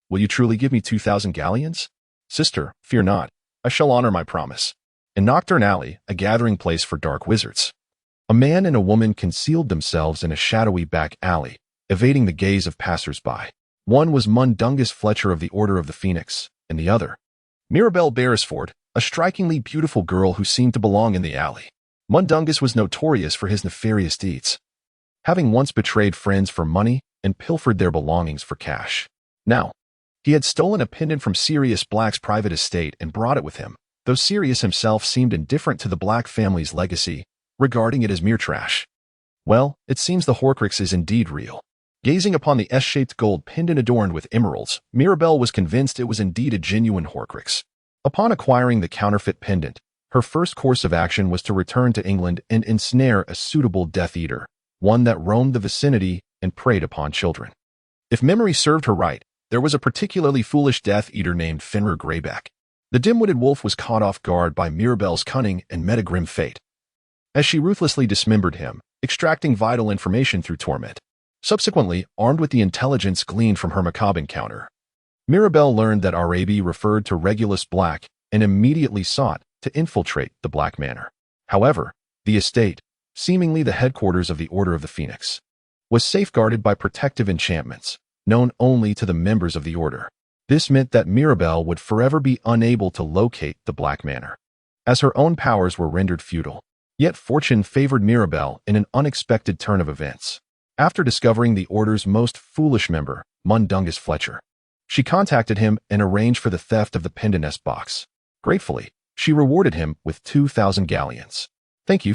Will you truly give me 2,000 galleons? Sister, fear not. I shall honor my promise. In Nocturne Alley, a gathering place for dark wizards, a man and a woman concealed themselves in a shadowy back alley, evading the gaze of passers-by. One was Mundungus Fletcher of the Order of the Phoenix, and the other, Mirabelle Beresford, a strikingly beautiful girl who seemed to belong in the alley. Mundungus was notorious for his nefarious deeds, having once betrayed friends for money and pilfered their belongings for cash. Now, he had stolen a pendant from Sirius Black's private estate and brought it with him, though Sirius himself seemed indifferent to the Black family's legacy, regarding it as mere trash. Well, it seems the Horcrux is indeed real. Gazing upon the S-shaped gold pendant adorned with emeralds, Mirabelle was convinced it was indeed a genuine Horcrux. Upon acquiring the counterfeit pendant, her first course of action was to return to England and ensnare a suitable Death Eater, one that roamed the vicinity and preyed upon children. If memory served her right, there was a particularly foolish Death Eater named Fenrir Greyback. The dim-witted wolf was caught off guard by Mirabelle's cunning and met a grim fate, as she ruthlessly dismembered him, extracting vital information through torment. Subsequently, armed with the intelligence gleaned from her macabre encounter, Mirabelle learned that Arabi referred to Regulus Black and immediately sought to infiltrate the Black Manor. However, the estate, seemingly the headquarters of the Order of the Phoenix, was safeguarded by protective enchantments, known only to the members of the Order. This meant that Mirabelle would forever be unable to locate the Black Manor, as her own powers were rendered futile. Yet fortune favored Mirabelle in an unexpected turn of events. After discovering the Order's most foolish member, Mundungus Fletcher, she contacted him and arranged for the theft of the pendant box. Gratefully, she rewarded him with 2,000 galleons. Thank you,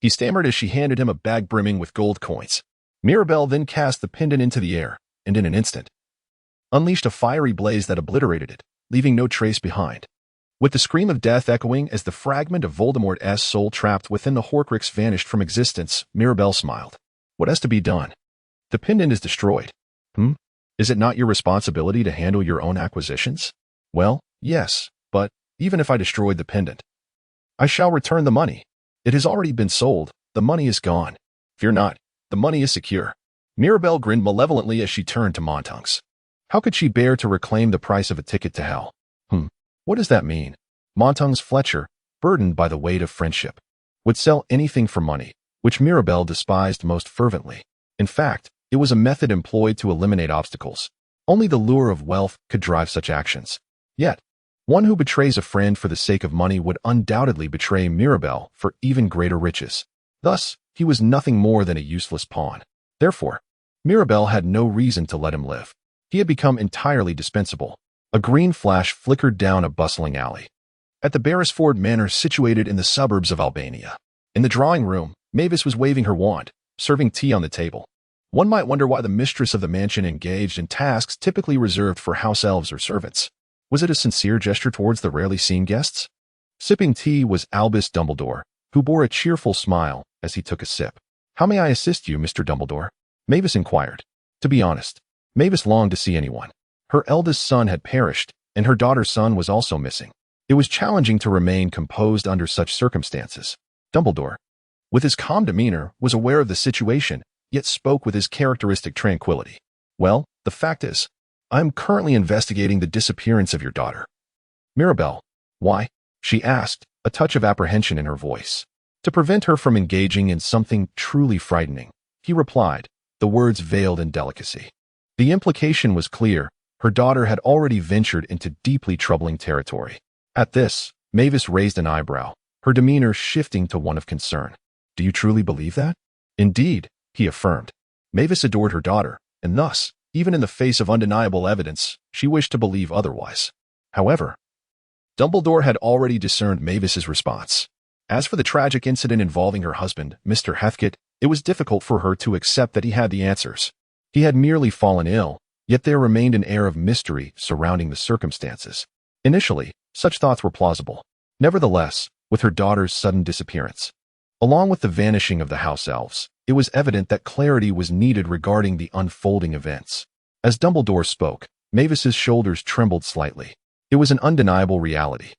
he stammered as she handed him a bag brimming with gold coins. Mirabelle then cast the pendant into the air, and in an instant, unleashed a fiery blaze that obliterated it, leaving no trace behind. With the scream of death echoing as the fragment of Voldemort's soul trapped within the Horcrux vanished from existence, Mirabelle smiled. What has to be done? The pendant is destroyed. Is it not your responsibility to handle your own acquisitions? Well, yes, but even if I destroyed the pendant, I shall return the money. It has already been sold. The money is gone. Fear not. The money is secure. Mirabelle grinned malevolently as she turned to Montungs. How could she bear to reclaim the price of a ticket to hell? What does that mean? Montungs Fletcher, burdened by the weight of friendship, would sell anything for money, which Mirabelle despised most fervently. In fact, it was a method employed to eliminate obstacles. Only the lure of wealth could drive such actions. Yet, one who betrays a friend for the sake of money would undoubtedly betray Mirabelle for even greater riches. Thus, he was nothing more than a useless pawn. Therefore, Mirabelle had no reason to let him live. He had become entirely dispensable. A green flash flickered down a bustling alley. At the Beresford Manor situated in the suburbs of Albania. In the drawing room, Mavis was waving her wand, serving tea on the table. One might wonder why the mistress of the mansion engaged in tasks typically reserved for house elves or servants. Was it a sincere gesture towards the rarely seen guests? Sipping tea was Albus Dumbledore, who bore a cheerful smile as he took a sip. How may I assist you, Mr. Dumbledore? Mavis inquired. To be honest, Mavis longed to see anyone. Her eldest son had perished, and her daughter's son was also missing. It was challenging to remain composed under such circumstances. Dumbledore, with his calm demeanor, was aware of the situation, yet spoke with his characteristic tranquility. Well, the fact is, I am currently investigating the disappearance of your daughter. Mirabelle, why? She asked, a touch of apprehension in her voice. To prevent her from engaging in something truly frightening, he replied, the words veiled in delicacy. The implication was clear. Her daughter had already ventured into deeply troubling territory. At this, Mavis raised an eyebrow, her demeanor shifting to one of concern. Do you truly believe that? Indeed, he affirmed. Mavis adored her daughter, and thus, even in the face of undeniable evidence, she wished to believe otherwise. However, Dumbledore had already discerned Mavis's response. As for the tragic incident involving her husband, Mr. Heathcote, it was difficult for her to accept that he had the answers. He had merely fallen ill, yet there remained an air of mystery surrounding the circumstances. Initially, such thoughts were plausible. Nevertheless, with her daughter's sudden disappearance, along with the vanishing of the house elves, it was evident that clarity was needed regarding the unfolding events. As Dumbledore spoke, Mavis's shoulders trembled slightly. It was an undeniable reality.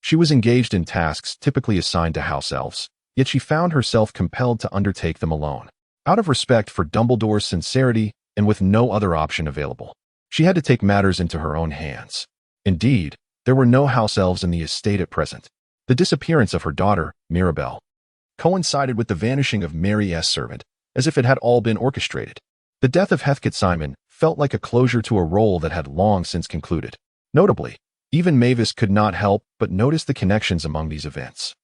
She was engaged in tasks typically assigned to house elves, yet she found herself compelled to undertake them alone. Out of respect for Dumbledore's sincerity and with no other option available, she had to take matters into her own hands. Indeed, there were no house elves in the estate at present. The disappearance of her daughter, Mirabelle, coincided with the vanishing of Mary's servant, as if it had all been orchestrated. The death of Heathcote Simon felt like a closure to a role that had long since concluded. Notably, even Mavis could not help but notice the connections among these events.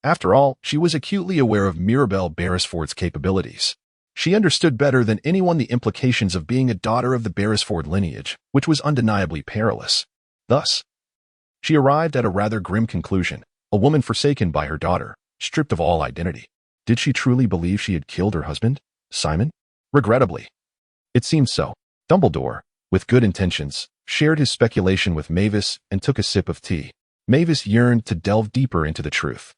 After all, she was acutely aware of Mirabelle Beresford's capabilities. She understood better than anyone the implications of being a daughter of the Beresford lineage, which was undeniably perilous. Thus, she arrived at a rather grim conclusion, a woman forsaken by her daughter, stripped of all identity. Did she truly believe she had killed her husband, Simon? Regrettably, it seemed so. Dumbledore, with good intentions, shared his speculation with Mavis and took a sip of tea. Mavis yearned to delve deeper into the truth.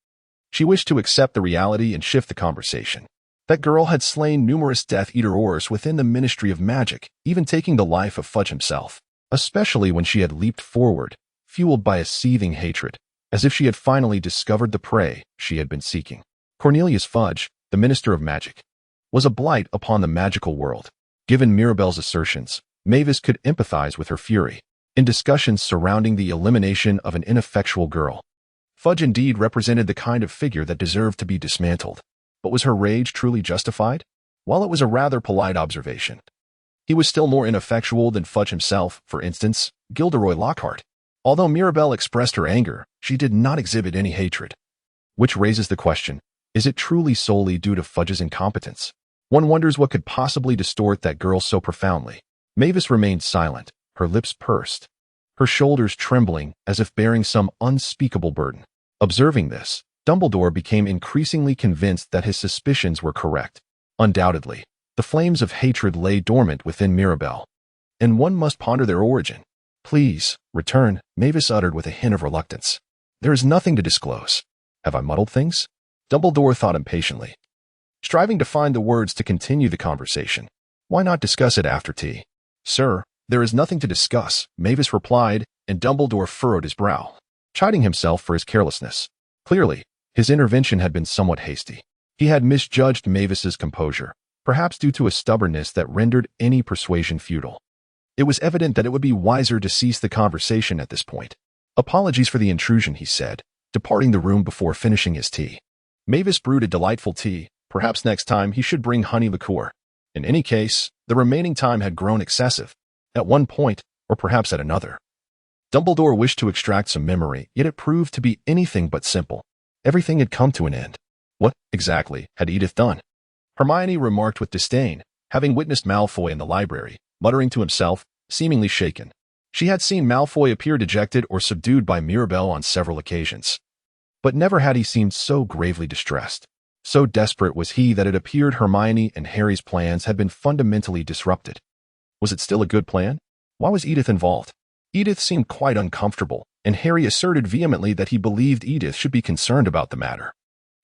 She wished to accept the reality and shift the conversation. That girl had slain numerous Death Eater Aurors within the Ministry of Magic, even taking the life of Fudge himself, especially when she had leaped forward, fueled by a seething hatred, as if she had finally discovered the prey she had been seeking. Cornelius Fudge, the Minister of Magic, was a blight upon the magical world. Given Mirabelle's assertions, Mavis could empathize with her fury. In discussions surrounding the elimination of an ineffectual girl, Fudge indeed represented the kind of figure that deserved to be dismantled. But was her rage truly justified? While it was a rather polite observation, he was still more ineffectual than Fudge himself. For instance, Gilderoy Lockhart. Although Mirabelle expressed her anger, she did not exhibit any hatred. Which raises the question, is it truly solely due to Fudge's incompetence? One wonders what could possibly distort that girl so profoundly. Mavis remained silent, her lips pursed, her shoulders trembling as if bearing some unspeakable burden. Observing this, Dumbledore became increasingly convinced that his suspicions were correct. Undoubtedly, the flames of hatred lay dormant within Mirabelle, and one must ponder their origin. Please, return, Mavis uttered with a hint of reluctance. There is nothing to disclose. Have I muddled things? Dumbledore thought impatiently, striving to find the words to continue the conversation. Why not discuss it after tea? Sir, there is nothing to discuss, Mavis replied, and Dumbledore furrowed his brow, chiding himself for his carelessness. Clearly, his intervention had been somewhat hasty. He had misjudged Mavis's composure, perhaps due to a stubbornness that rendered any persuasion futile. It was evident that it would be wiser to cease the conversation at this point. Apologies for the intrusion, he said, departing the room before finishing his tea. Mavis brewed a delightful tea. Perhaps next time he should bring honey liqueur. In any case, the remaining time had grown excessive. At one point, or perhaps at another, Dumbledore wished to extract some memory, yet it proved to be anything but simple. Everything had come to an end. What, exactly, had Edith done? Hermione remarked with disdain, having witnessed Malfoy in the library, muttering to himself, seemingly shaken. She had seen Malfoy appear dejected or subdued by Mirabelle on several occasions, but never had he seemed so gravely distressed. So desperate was he that it appeared Hermione and Harry's plans had been fundamentally disrupted. Was it still a good plan? Why was Edith involved? Edith seemed quite uncomfortable, and Harry asserted vehemently that he believed Edith should be concerned about the matter.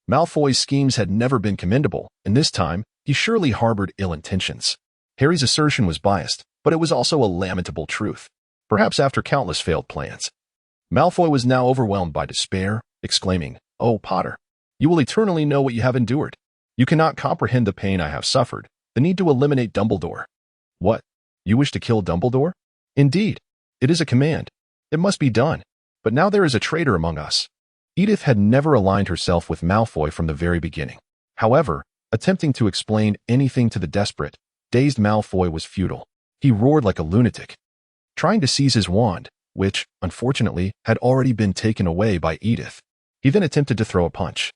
Malfoy's schemes had never been commendable, and this time, he surely harbored ill intentions. Harry's assertion was biased, but it was also a lamentable truth. Perhaps after countless failed plans. Malfoy was now overwhelmed by despair, exclaiming, "Oh, Potter, you will eternally know what you have endured. You cannot comprehend the pain I have suffered, the need to eliminate Dumbledore." What? You wish to kill Dumbledore? Indeed. It is a command. It must be done. But now there is a traitor among us. Edith had never aligned herself with Malfoy from the very beginning. However, attempting to explain anything to the desperate, dazed Malfoy was futile. He roared like a lunatic, trying to seize his wand, which, unfortunately, had already been taken away by Edith. He then attempted to throw a punch.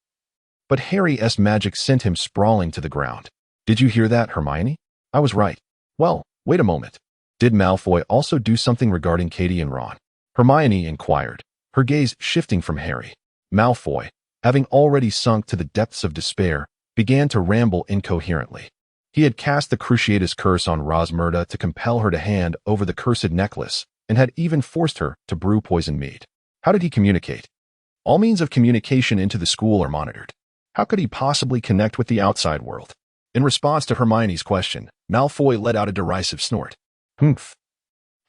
But Harry's magic sent him sprawling to the ground. Did you hear that, Hermione? I was right. Well, wait a moment. Did Malfoy also do something regarding Katie and Ron? Hermione inquired, her gaze shifting from Harry. Malfoy, having already sunk to the depths of despair, began to ramble incoherently. He had cast the Cruciatus curse on Rosmerta to compel her to hand over the cursed necklace, and had even forced her to brew poisoned mead. How did he communicate? All means of communication into the school are monitored. How could he possibly connect with the outside world? In response to Hermione's question, Malfoy let out a derisive snort. Humph.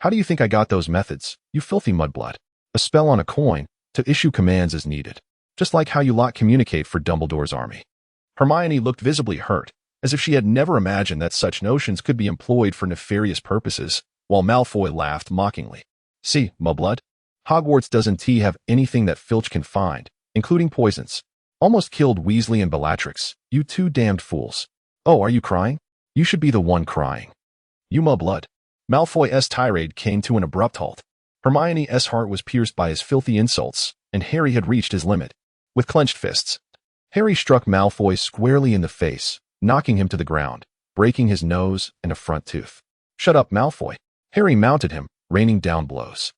How do you think I got those methods, you filthy mudblood? A spell on a coin, to issue commands as needed. Just like how you lot communicate for Dumbledore's army. Hermione looked visibly hurt, as if she had never imagined that such notions could be employed for nefarious purposes, while Malfoy laughed mockingly. See, mudblood, Hogwarts doesn't have anything that Filch can find, including poisons. Almost killed Weasley and Bellatrix, you two damned fools. Oh, are you crying? You should be the one crying. You mudblood. Malfoy's tirade came to an abrupt halt. Hermione's heart was pierced by his filthy insults, and Harry had reached his limit. With clenched fists, Harry struck Malfoy squarely in the face, knocking him to the ground, breaking his nose and a front tooth. Shut up, Malfoy. Harry mounted him, raining down blows.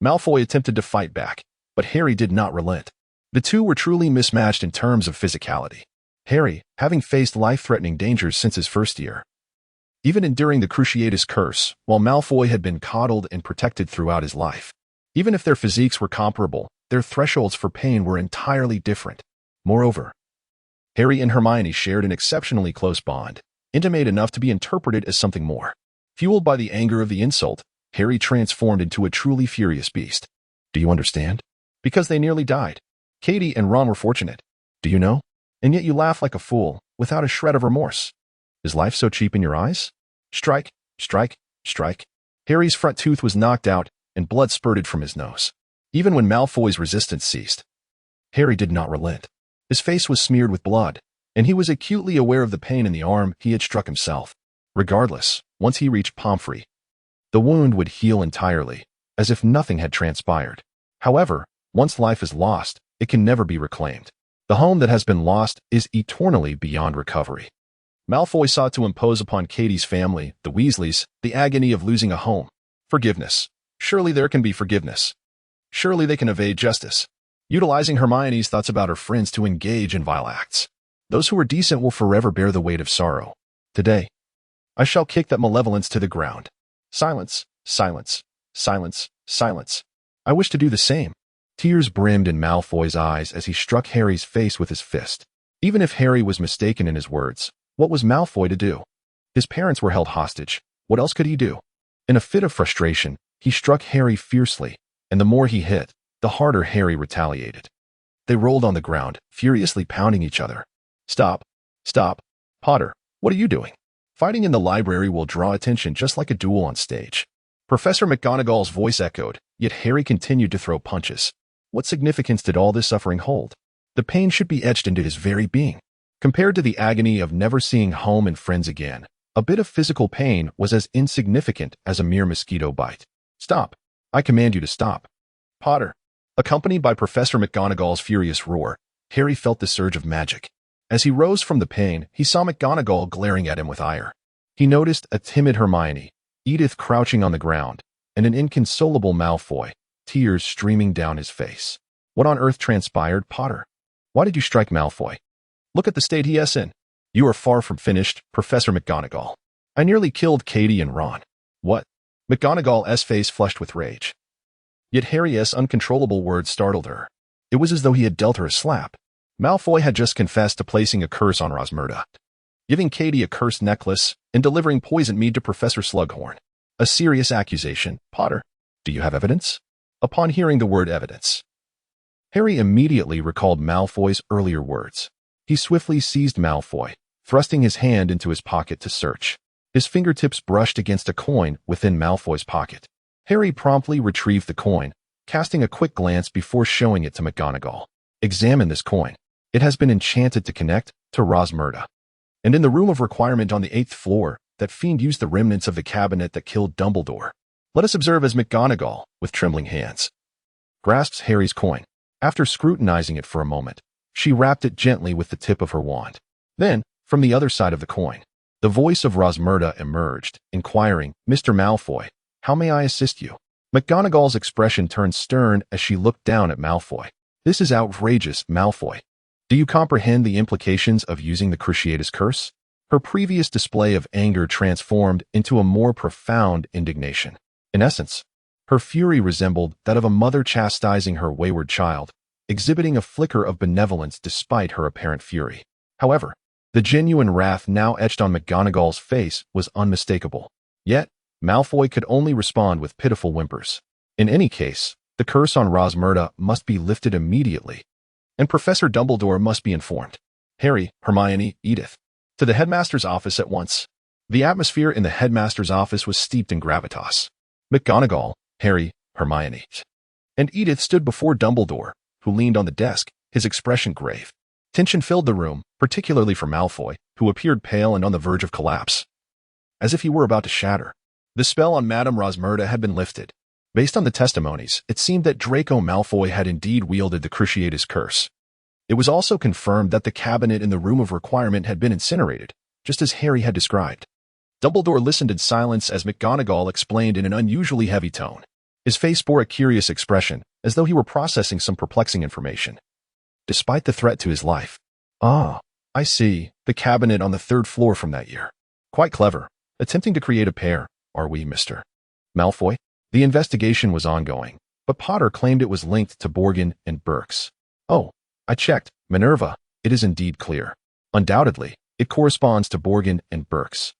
Malfoy attempted to fight back, but Harry did not relent. The two were truly mismatched in terms of physicality. Harry, having faced life-threatening dangers since his first year, even enduring the Cruciatus curse, while Malfoy had been coddled and protected throughout his life. Even if their physiques were comparable, their thresholds for pain were entirely different. Moreover, Harry and Hermione shared an exceptionally close bond, intimate enough to be interpreted as something more. Fueled by the anger of the insult, Harry transformed into a truly furious beast. Do you understand? Because they nearly died. Katie and Ron were fortunate. Do you know? And yet you laugh like a fool, without a shred of remorse. Is life so cheap in your eyes? Strike, strike, strike. Harry's front tooth was knocked out, and blood spurted from his nose. Even when Malfoy's resistance ceased, Harry did not relent. His face was smeared with blood, and he was acutely aware of the pain in the arm he had struck himself. Regardless, once he reached Pomfrey, the wound would heal entirely, as if nothing had transpired. However, once life is lost, it can never be reclaimed. The home that has been lost is eternally beyond recovery. Malfoy sought to impose upon Katie's family, the Weasleys, the agony of losing a home. Forgiveness. Surely there can be forgiveness. Surely they can evade justice, utilizing Hermione's thoughts about her friends to engage in vile acts. Those who are decent will forever bear the weight of sorrow. Today, I shall kick that malevolence to the ground. Silence, silence, silence, silence. I wish to do the same. Tears brimmed in Malfoy's eyes as he struck Harry's face with his fist. Even if Harry was mistaken in his words, what was Malfoy to do? His parents were held hostage. What else could he do? In a fit of frustration, he struck Harry fiercely, and the more he hit, the harder Harry retaliated. They rolled on the ground, furiously pounding each other. Stop. Stop. Potter, what are you doing? Fighting in the library will draw attention just like a duel on stage. Professor McGonagall's voice echoed, yet Harry continued to throw punches. What significance did all this suffering hold? The pain should be etched into his very being. Compared to the agony of never seeing home and friends again, a bit of physical pain was as insignificant as a mere mosquito bite. Stop. I command you to stop. Potter. Accompanied by Professor McGonagall's furious roar, Harry felt the surge of magic. As he rose from the pain, he saw McGonagall glaring at him with ire. He noticed a timid Hermione, Edith crouching on the ground, and an inconsolable Malfoy, tears streaming down his face. What on earth transpired, Potter? Why did you strike Malfoy? Look at the state he is in. You are far from finished, Professor McGonagall. I nearly killed Katie and Ron. What? McGonagall's face flushed with rage. Yet Harry's uncontrollable words startled her. It was as though he had dealt her a slap. Malfoy had just confessed to placing a curse on Rosmerta, giving Katie a cursed necklace, and delivering poisoned mead to Professor Slughorn. A serious accusation, Potter. Do you have evidence? Upon hearing the word evidence, Harry immediately recalled Malfoy's earlier words. He swiftly seized Malfoy, thrusting his hand into his pocket to search. His fingertips brushed against a coin within Malfoy's pocket. Harry promptly retrieved the coin, casting a quick glance before showing it to McGonagall. Examine this coin. It has been enchanted to connect to Rosmerta. And in the room of requirement on the 8th floor, that fiend used the remnants of the cabinet that killed Dumbledore. Let us observe as McGonagall, with trembling hands, grasps Harry's coin. After scrutinizing it for a moment, she rapped it gently with the tip of her wand. Then, from the other side of the coin, the voice of Rosmerta emerged, inquiring, Mr. Malfoy, how may I assist you? McGonagall's expression turned stern as she looked down at Malfoy. This is outrageous, Malfoy. Do you comprehend the implications of using the Cruciatus curse? Her previous display of anger transformed into a more profound indignation. In essence, her fury resembled that of a mother chastising her wayward child, exhibiting a flicker of benevolence despite her apparent fury. However, the genuine wrath now etched on McGonagall's face was unmistakable. Yet, Malfoy could only respond with pitiful whimpers. In any case, the curse on Rosmerta must be lifted immediately, and Professor Dumbledore must be informed. Harry, Hermione, Edith. To the headmaster's office at once. The atmosphere in the headmaster's office was steeped in gravitas. McGonagall, Harry, Hermione, and Edith stood before Dumbledore, who leaned on the desk, his expression grave. Tension filled the room, particularly for Malfoy, who appeared pale and on the verge of collapse, as if he were about to shatter. The spell on Madame Rosmerta had been lifted. Based on the testimonies, it seemed that Draco Malfoy had indeed wielded the Cruciatus curse. It was also confirmed that the cabinet in the room of requirement had been incinerated, just as Harry had described. Dumbledore listened in silence as McGonagall explained in an unusually heavy tone. His face bore a curious expression, as though he were processing some perplexing information. Despite the threat to his life. Ah, I see. The cabinet on the third floor from that year. Quite clever. Attempting to create a pair, are we, Mr. Malfoy? The investigation was ongoing, but Potter claimed it was linked to Borgin and Burke's. Oh, I checked, Minerva. It is indeed clear. Undoubtedly, it corresponds to Borgin and Burke's.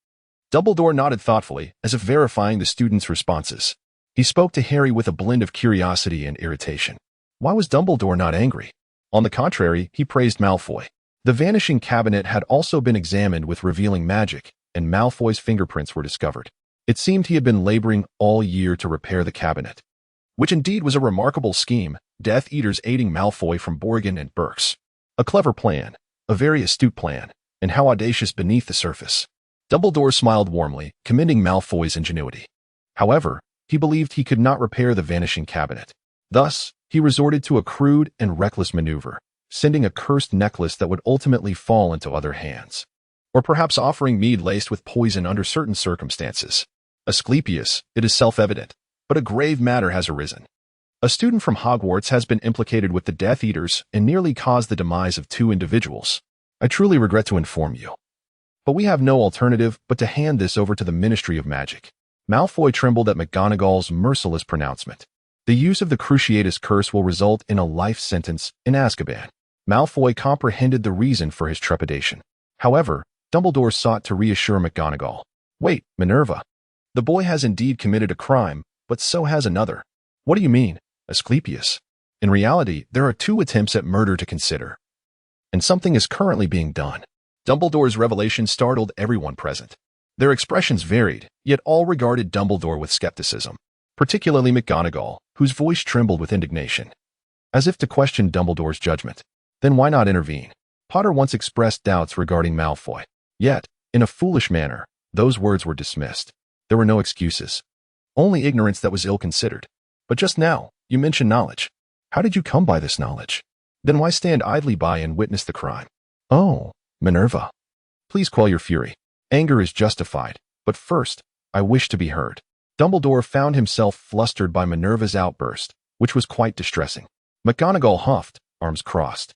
Dumbledore nodded thoughtfully, as if verifying the student's responses. He spoke to Harry with a blend of curiosity and irritation. Why was Dumbledore not angry? On the contrary, he praised Malfoy. The vanishing cabinet had also been examined with revealing magic, and Malfoy's fingerprints were discovered. It seemed he had been laboring all year to repair the cabinet. Which indeed was a remarkable scheme, Death Eaters aiding Malfoy from Borgin and Burke's. A clever plan, a very astute plan, and how audacious beneath the surface. Dumbledore smiled warmly, commending Malfoy's ingenuity. However, he believed he could not repair the vanishing cabinet. Thus, he resorted to a crude and reckless maneuver, sending a cursed necklace that would ultimately fall into other hands. Or perhaps offering mead laced with poison under certain circumstances. Asclepius, it is self-evident, but a grave matter has arisen. A student from Hogwarts has been implicated with the Death Eaters and nearly caused the demise of 2 individuals. I truly regret to inform you. But we have no alternative but to hand this over to the Ministry of Magic. Malfoy trembled at McGonagall's merciless pronouncement. The use of the Cruciatus Curse will result in a life sentence in Azkaban. Malfoy comprehended the reason for his trepidation. However, Dumbledore sought to reassure McGonagall. Wait, Minerva. The boy has indeed committed a crime, but so has another. What do you mean, Asclepius? In reality, there are 2 attempts at murder to consider. And something is currently being done. Dumbledore's revelation startled everyone present. Their expressions varied, yet all regarded Dumbledore with skepticism, particularly McGonagall, whose voice trembled with indignation. As if to question Dumbledore's judgment. Then why not intervene? Potter once expressed doubts regarding Malfoy. Yet, in a foolish manner, those words were dismissed. There were no excuses. Only ignorance that was ill-considered. But just now, you mentioned knowledge. How did you come by this knowledge? Then why stand idly by and witness the crime? Oh, Minerva. Please quell your fury. Anger is justified, but first, I wish to be heard. Dumbledore found himself flustered by Minerva's outburst, which was quite distressing. McGonagall huffed, arms crossed.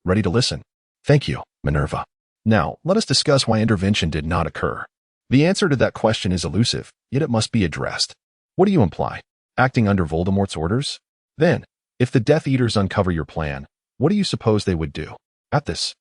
Ready to listen? Thank you, Minerva. Now, let us discuss why intervention did not occur. The answer to that question is elusive, yet it must be addressed. What do you imply? Acting under Voldemort's orders? Then, if the Death Eaters uncover your plan, what do you suppose they would do? At this,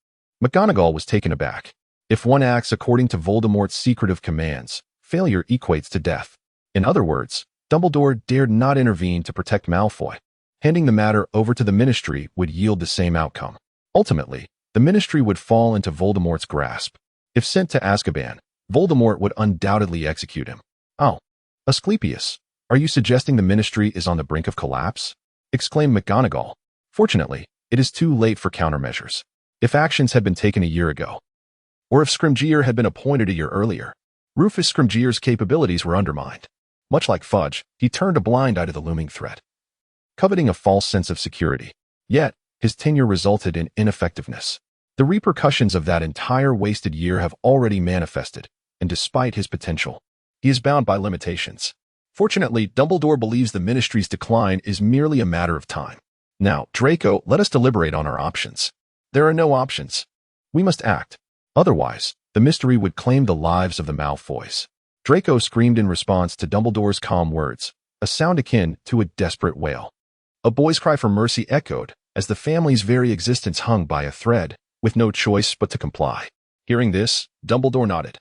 McGonagall was taken aback. If one acts according to Voldemort's secretive commands, failure equates to death. In other words, Dumbledore dared not intervene to protect Malfoy. Handing the matter over to the Ministry would yield the same outcome. Ultimately, the Ministry would fall into Voldemort's grasp. If sent to Azkaban, Voldemort would undoubtedly execute him. Oh, Asclepius, are you suggesting the Ministry is on the brink of collapse? Exclaimed McGonagall. Fortunately, it is too late for countermeasures. If actions had been taken a year ago, or if Scrimgeour had been appointed a year earlier, Rufus Scrimgeour's capabilities were undermined. Much like Fudge, he turned a blind eye to the looming threat, coveting a false sense of security. Yet, his tenure resulted in ineffectiveness. The repercussions of that entire wasted year have already manifested, and despite his potential, he is bound by limitations. Fortunately, Dumbledore believes the Ministry's decline is merely a matter of time. Now, Draco, let us deliberate on our options. There are no options. We must act. Otherwise, the mystery would claim the lives of the Malfoys. Draco screamed in response to Dumbledore's calm words, a sound akin to a desperate wail. A boy's cry for mercy echoed, as the family's very existence hung by a thread, with no choice but to comply. Hearing this, Dumbledore nodded,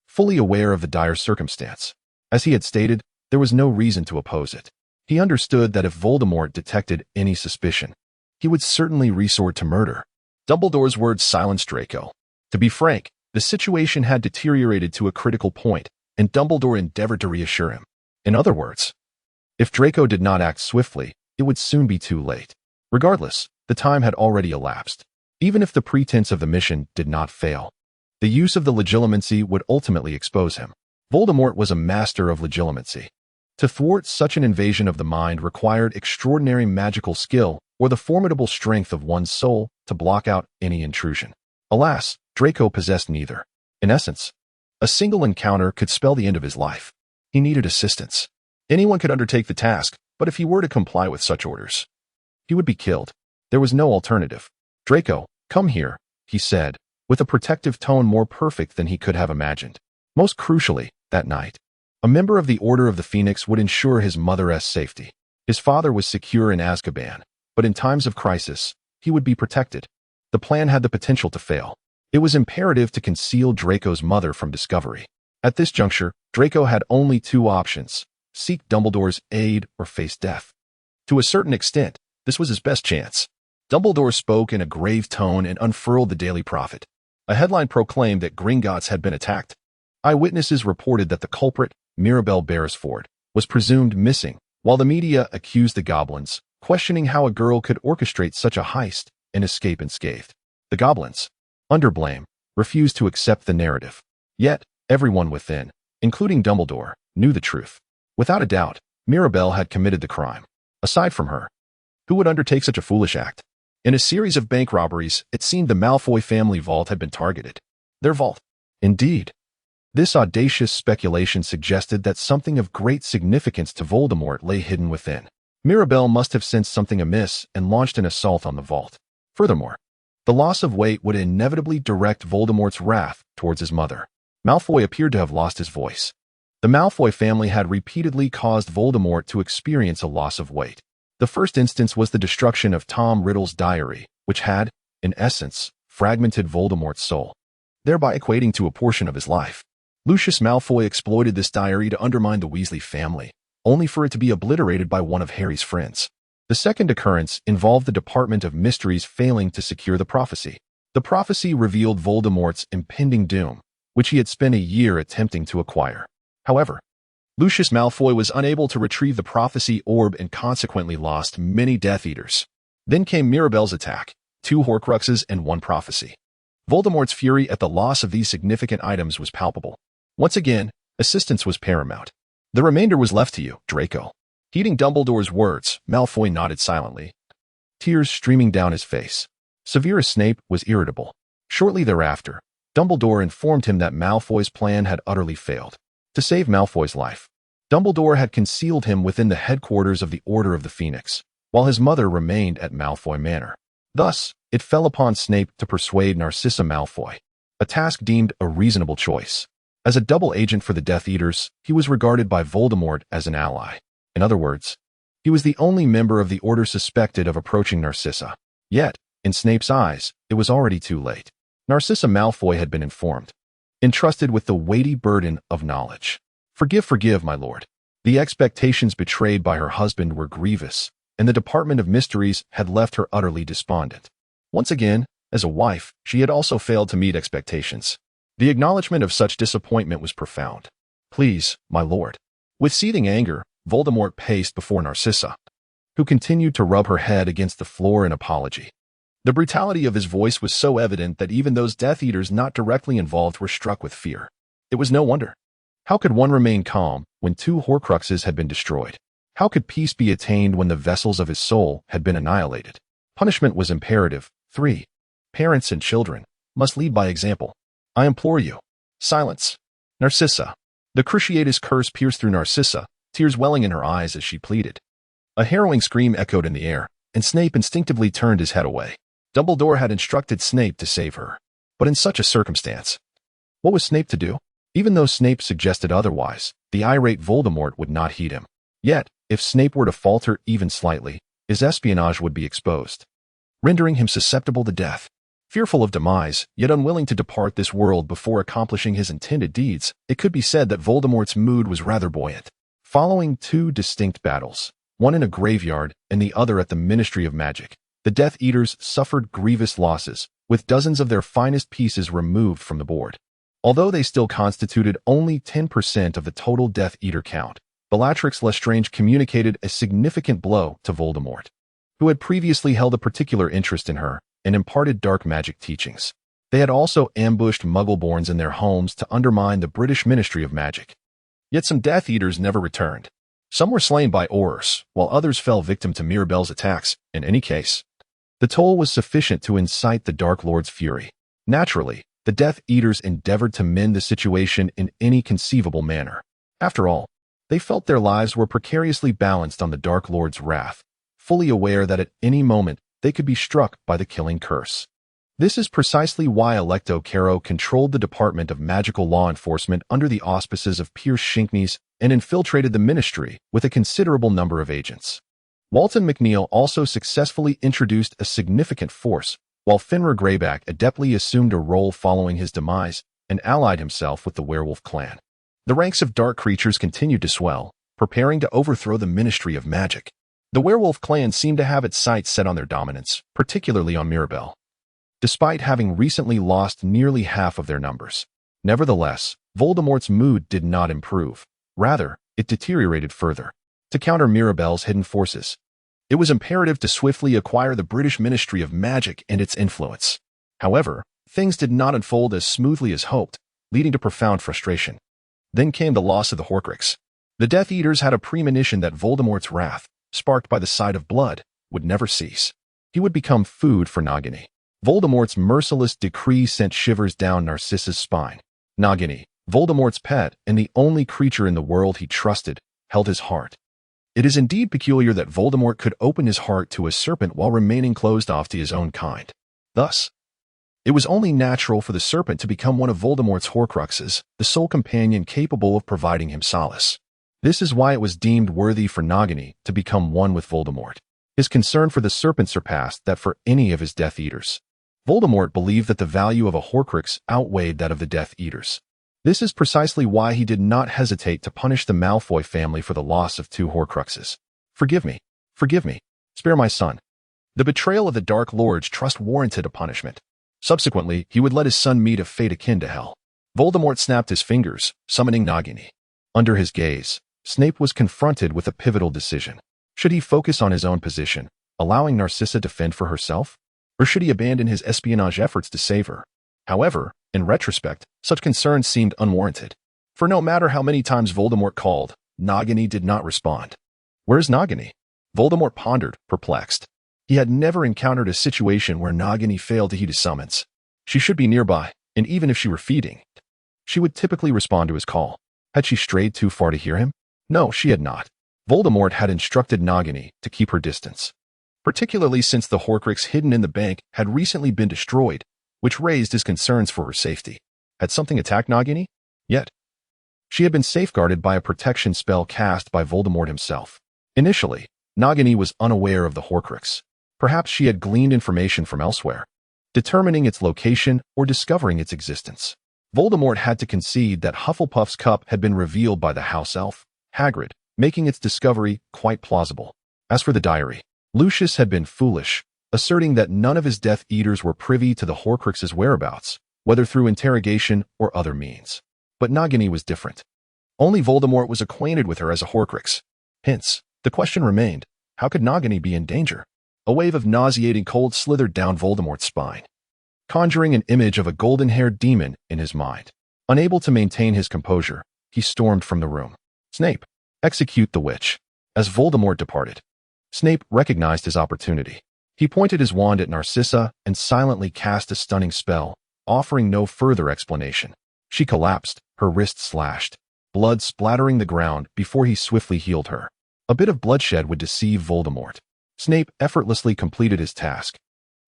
fully aware of the dire circumstance. As he had stated, there was no reason to oppose it. He understood that if Voldemort detected any suspicion, he would certainly resort to murder. Dumbledore's words silenced Draco. To be frank, the situation had deteriorated to a critical point, and Dumbledore endeavored to reassure him. In other words, if Draco did not act swiftly, it would soon be too late. Regardless, the time had already elapsed. Even if the pretense of the mission did not fail, the use of the legilimency would ultimately expose him. Voldemort was a master of legilimency. To thwart such an invasion of the mind required extraordinary magical skill or the formidable strength of one's soul to block out any intrusion. Alas, Draco possessed neither. In essence, a single encounter could spell the end of his life. He needed assistance. Anyone could undertake the task, but if he were to comply with such orders, he would be killed. There was no alternative. Draco, come here, he said, with a protective tone more perfect than he could have imagined. Most crucially, that night, a member of the Order of the Phoenix would ensure his mother's safety. His father was secure in Azkaban, but in times of crisis, he would be protected. The plan had the potential to fail. It was imperative to conceal Draco's mother from discovery. At this juncture, Draco had only two options: seek Dumbledore's aid or face death. To a certain extent, this was his best chance. Dumbledore spoke in a grave tone and unfurled the Daily Prophet. A headline proclaimed that Gringotts had been attacked. Eyewitnesses reported that the culprit, Mirabelle Beresford, was presumed missing, while the media accused the goblins, questioning how a girl could orchestrate such a heist and escape unscathed. The goblins, under blame, refused to accept the narrative. Yet, everyone within, including Dumbledore, knew the truth. Without a doubt, Mirabelle had committed the crime. Aside from her, who would undertake such a foolish act? In a series of bank robberies, it seemed the Malfoy family vault had been targeted. Their vault. Indeed. This audacious speculation suggested that something of great significance to Voldemort lay hidden within. Mirabelle must have sensed something amiss and launched an assault on the vault. Furthermore, the loss of weight would inevitably direct Voldemort's wrath towards his mother. Malfoy appeared to have lost his voice. The Malfoy family had repeatedly caused Voldemort to experience a loss of weight. The first instance was the destruction of Tom Riddle's diary, which had, in essence, fragmented Voldemort's soul, thereby equating to a portion of his life. Lucius Malfoy exploited this diary to undermine the Weasley family, only for it to be obliterated by one of Harry's friends. The second occurrence involved the Department of Mysteries failing to secure the prophecy. The prophecy revealed Voldemort's impending doom, which he had spent a year attempting to acquire. However, Lucius Malfoy was unable to retrieve the prophecy orb and consequently lost many Death Eaters. Then came Mirabelle's attack, 2 Horcruxes and 1 prophecy. Voldemort's fury at the loss of these significant items was palpable. Once again, assistance was paramount. The remainder was left to you, Draco. Heeding Dumbledore's words, Malfoy nodded silently, tears streaming down his face. Severus Snape was irritable. Shortly thereafter, Dumbledore informed him that Malfoy's plan had utterly failed. To save Malfoy's life, Dumbledore had concealed him within the headquarters of the Order of the Phoenix, while his mother remained at Malfoy Manor. Thus, it fell upon Snape to persuade Narcissa Malfoy, a task deemed a reasonable choice. As a double agent for the Death Eaters, he was regarded by Voldemort as an ally. In other words, he was the only member of the Order suspected of approaching Narcissa. Yet, in Snape's eyes, it was already too late. Narcissa Malfoy had been informed, entrusted with the weighty burden of knowledge. Forgive, my lord. The expectations betrayed by her husband were grievous, and the Department of Mysteries had left her utterly despondent. Once again, as a wife, she had also failed to meet expectations. The acknowledgement of such disappointment was profound. Please, my lord. With seething anger, Voldemort paced before Narcissa, who continued to rub her head against the floor in apology. The brutality of his voice was so evident that even those Death Eaters not directly involved were struck with fear. It was no wonder. How could one remain calm when 2 Horcruxes had been destroyed? How could peace be attained when the vessels of his soul had been annihilated? Punishment was imperative. 3. Parents and children must lead by example. I implore you. Silence. Narcissa. The Cruciatus curse pierced through Narcissa, tears welling in her eyes as she pleaded. A harrowing scream echoed in the air, and Snape instinctively turned his head away. Dumbledore had instructed Snape to save her. But in such a circumstance, what was Snape to do? Even though Snape suggested otherwise, the irate Voldemort would not heed him. Yet, if Snape were to falter even slightly, his espionage would be exposed, rendering him susceptible to death. Fearful of demise, yet unwilling to depart this world before accomplishing his intended deeds, it could be said that Voldemort's mood was rather buoyant. Following 2 distinct battles, one in a graveyard and the other at the Ministry of Magic, the Death Eaters suffered grievous losses, with dozens of their finest pieces removed from the board. Although they still constituted only 10% of the total Death Eater count, Bellatrix Lestrange communicated a significant blow to Voldemort, who had previously held a particular interest in her and imparted dark magic teachings. They had also ambushed Muggleborns in their homes to undermine the British Ministry of Magic. Yet some Death Eaters never returned. Some were slain by Aurors, while others fell victim to Mirabelle's attacks. In any case, the toll was sufficient to incite the Dark Lord's fury. Naturally, the Death Eaters endeavored to mend the situation in any conceivable manner. After all, they felt their lives were precariously balanced on the Dark Lord's wrath, fully aware that at any moment they could be struck by the killing curse. This is precisely why Electo Caro controlled the Department of Magical Law Enforcement under the auspices of Pierce Shinkneys and infiltrated the ministry with a considerable number of agents. Walton McNeil also successfully introduced a significant force, while Finra Greyback adeptly assumed a role following his demise and allied himself with the werewolf clan. The ranks of dark creatures continued to swell, preparing to overthrow the Ministry of Magic. The werewolf clan seemed to have its sights set on their dominance, particularly on Mirabelle. Despite having recently lost nearly half of their numbers. Nevertheless, Voldemort's mood did not improve. Rather, it deteriorated further. To counter Mirabelle's hidden forces, it was imperative to swiftly acquire the British Ministry of Magic and its influence. However, things did not unfold as smoothly as hoped, leading to profound frustration. Then came the loss of the Horcrux. The Death Eaters had a premonition that Voldemort's wrath, sparked by the sight of blood, would never cease. He would become food for Nagini. Voldemort's merciless decree sent shivers down Narcissa's spine. Nagini, Voldemort's pet and the only creature in the world he trusted, held his heart. It is indeed peculiar that Voldemort could open his heart to a serpent while remaining closed off to his own kind. Thus, it was only natural for the serpent to become one of Voldemort's Horcruxes, the sole companion capable of providing him solace. This is why it was deemed worthy for Nagini to become one with Voldemort. His concern for the serpent surpassed that for any of his Death Eaters. Voldemort believed that the value of a Horcrux outweighed that of the Death Eaters. This is precisely why he did not hesitate to punish the Malfoy family for the loss of 2 Horcruxes. Forgive me. Spare my son. The betrayal of the Dark Lord's trust warranted a punishment. Subsequently, he would let his son meet a fate akin to hell. Voldemort snapped his fingers, summoning Nagini. Under his gaze, Snape was confronted with a pivotal decision. Should he focus on his own position, allowing Narcissa to fend for herself? Or should he abandon his espionage efforts to save her? However, in retrospect, such concerns seemed unwarranted. For no matter how many times Voldemort called, Nagini did not respond. Where's Nagini? Voldemort pondered, perplexed. He had never encountered a situation where Nagini failed to heed his summons. She should be nearby, and even if she were feeding, she would typically respond to his call. Had she strayed too far to hear him? No, she had not. Voldemort had instructed Nagini to keep her distance, particularly since the Horcrux hidden in the bank had recently been destroyed, which raised his concerns for her safety. Had something attacked Nagini? Yet, she had been safeguarded by a protection spell cast by Voldemort himself. Initially, Nagini was unaware of the Horcrux. Perhaps she had gleaned information from elsewhere, determining its location or discovering its existence. Voldemort had to concede that Hufflepuff's cup had been revealed by the house elf, Hagrid, making its discovery quite plausible. As for the diary, Lucius had been foolish, asserting that none of his Death Eaters were privy to the Horcrux's whereabouts, whether through interrogation or other means. But Nagini was different. Only Voldemort was acquainted with her as a Horcrux. Hence, the question remained, how could Nagini be in danger? A wave of nauseating cold slithered down Voldemort's spine, conjuring an image of a golden-haired demon in his mind. Unable to maintain his composure, he stormed from the room. Snape, execute the witch. As Voldemort departed, Snape recognized his opportunity. He pointed his wand at Narcissa and silently cast a stunning spell, offering no further explanation. She collapsed, her wrist slashed, blood splattering the ground before he swiftly healed her. A bit of bloodshed would deceive Voldemort. Snape effortlessly completed his task,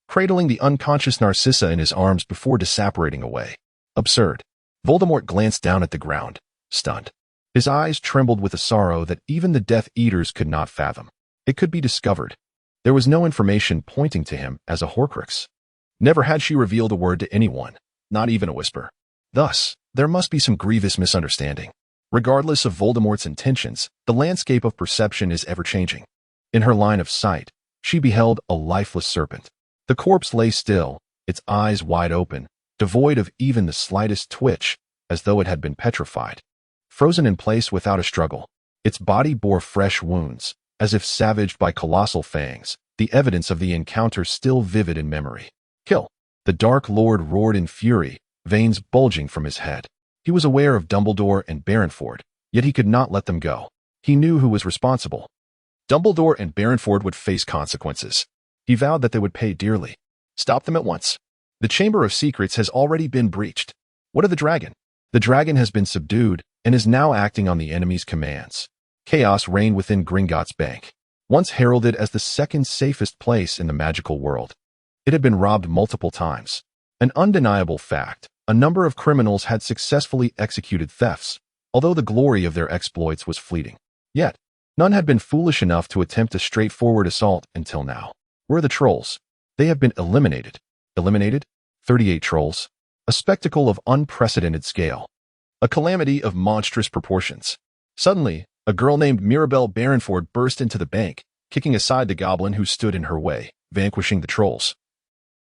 cradling the unconscious Narcissa in his arms before disapparating away. Absurd. Voldemort glanced down at the ground, stunned. His eyes trembled with a sorrow that even the Death Eaters could not fathom. It could be discovered. There was no information pointing to him as a Horcrux. Never had she revealed a word to anyone, not even a whisper. Thus, there must be some grievous misunderstanding. Regardless of Voldemort's intentions, the landscape of perception is ever-changing. In her line of sight, she beheld a lifeless serpent. The corpse lay still, its eyes wide open, devoid of even the slightest twitch, as though it had been petrified. Frozen in place without a struggle, its body bore fresh wounds, as if savaged by colossal fangs, the evidence of the encounter still vivid in memory. Kill! The Dark Lord roared in fury, veins bulging from his head. He was aware of Dumbledore and Barinford, yet he could not let them go. He knew who was responsible. Dumbledore and Barinford would face consequences. He vowed that they would pay dearly. Stop them at once. The Chamber of Secrets has already been breached. What of the dragon? The dragon has been subdued and is now acting on the enemy's commands. Chaos reigned within Gringotts Bank, once heralded as the second safest place in the magical world. It had been robbed multiple times. An undeniable fact, a number of criminals had successfully executed thefts, although the glory of their exploits was fleeting. Yet, none had been foolish enough to attempt a straightforward assault until now. Where are the trolls? They have been eliminated. Eliminated? 38 trolls. A spectacle of unprecedented scale. A calamity of monstrous proportions. Suddenly, a girl named Mirabelle Barrenford burst into the bank, kicking aside the goblin who stood in her way, vanquishing the trolls.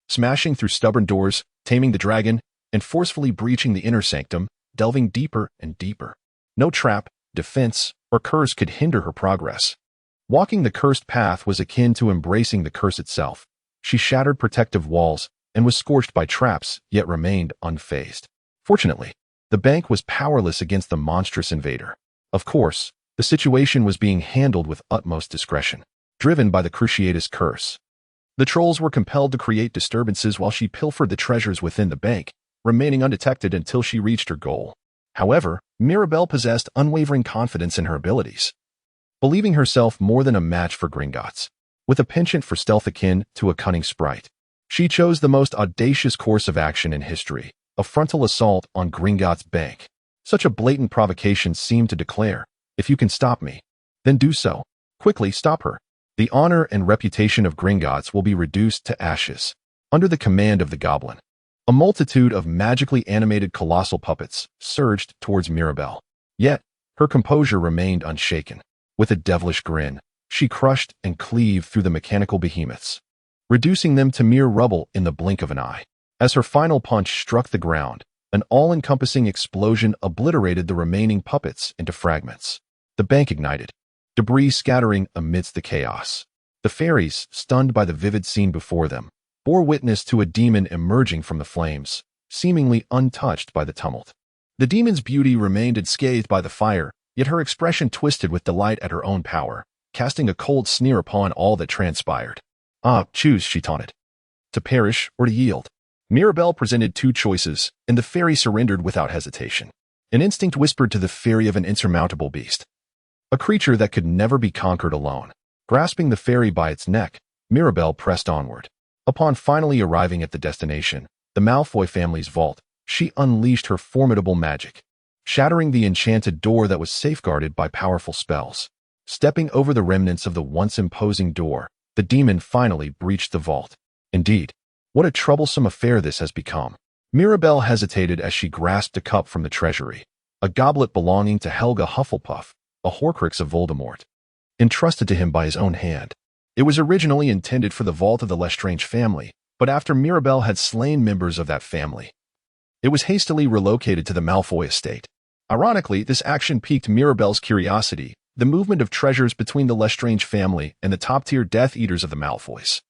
Smashing through stubborn doors, taming the dragon, and forcefully breaching the inner sanctum, delving deeper and deeper. No trap, defense, or curse could hinder her progress. Walking the cursed path was akin to embracing the curse itself. She shattered protective walls and was scorched by traps, yet remained unfazed. Fortunately, the bank was powerless against the monstrous invader. Of course, the situation was being handled with utmost discretion, driven by the Cruciatus curse. The trolls were compelled to create disturbances while she pilfered the treasures within the bank, remaining undetected until she reached her goal. However, Mirabelle possessed unwavering confidence in her abilities, believing herself more than a match for Gringotts. With a penchant for stealth akin to a cunning sprite, she chose the most audacious course of action in history, a frontal assault on Gringotts' bank. Such a blatant provocation seemed to declare, if you can stop me, then do so. Quickly stop her. The honor and reputation of Gringotts will be reduced to ashes. Under the command of the goblin, a multitude of magically animated colossal puppets surged towards Mirabelle. Yet, her composure remained unshaken. With a devilish grin, she crushed and cleaved through the mechanical behemoths, reducing them to mere rubble in the blink of an eye. As her final punch struck the ground, an all-encompassing explosion obliterated the remaining puppets into fragments. The bank ignited, debris scattering amidst the chaos. The fairies, stunned by the vivid scene before them, bore witness to a demon emerging from the flames, seemingly untouched by the tumult. The demon's beauty remained unscathed by the fire, yet her expression twisted with delight at her own power, casting a cold sneer upon all that transpired. Choose, she taunted. To perish or to yield. Mirabelle presented two choices, and the fairy surrendered without hesitation. An instinct whispered to the fairy of an insurmountable beast, a creature that could never be conquered alone. Grasping the fairy by its neck, Mirabelle pressed onward. Upon finally arriving at the destination, the Malfoy family's vault, she unleashed her formidable magic, shattering the enchanted door that was safeguarded by powerful spells. Stepping over the remnants of the once imposing door, the demon finally breached the vault. Indeed, what a troublesome affair this has become. Mirabelle hesitated as she grasped a cup from the treasury, a goblet belonging to Helga Hufflepuff, a Horcrux of Voldemort, entrusted to him by his own hand. It was originally intended for the vault of the Lestrange family, but after Mirabelle had slain members of that family, it was hastily relocated to the Malfoy estate. Ironically, this action piqued Mirabelle's curiosity, the movement of treasures between the Lestrange family and the top-tier Death Eaters of the Malfoys.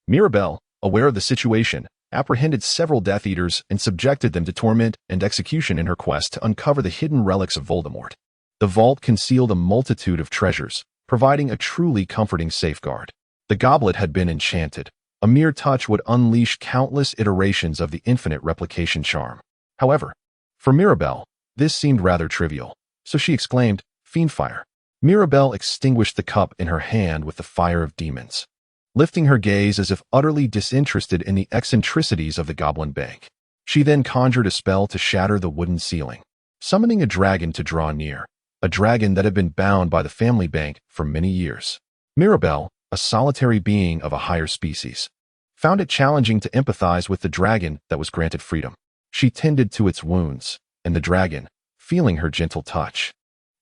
Mirabelle, aware of the situation, apprehended several Death Eaters and subjected them to torment and execution in her quest to uncover the hidden relics of Voldemort. The vault concealed a multitude of treasures, providing a truly comforting safeguard. The goblet had been enchanted. A mere touch would unleash countless iterations of the infinite replication charm. However, for Mirabelle, this seemed rather trivial, so she exclaimed, "Fiendfire." Mirabelle extinguished the cup in her hand with the fire of demons, lifting her gaze as if utterly disinterested in the eccentricities of the Goblin Bank. She then conjured a spell to shatter the wooden ceiling, summoning a dragon to draw near, a dragon that had been bound by the family bank for many years. Mirabelle, a solitary being of a higher species, found it challenging to empathize with the dragon that was granted freedom. She tended to its wounds, and the dragon, feeling her gentle touch,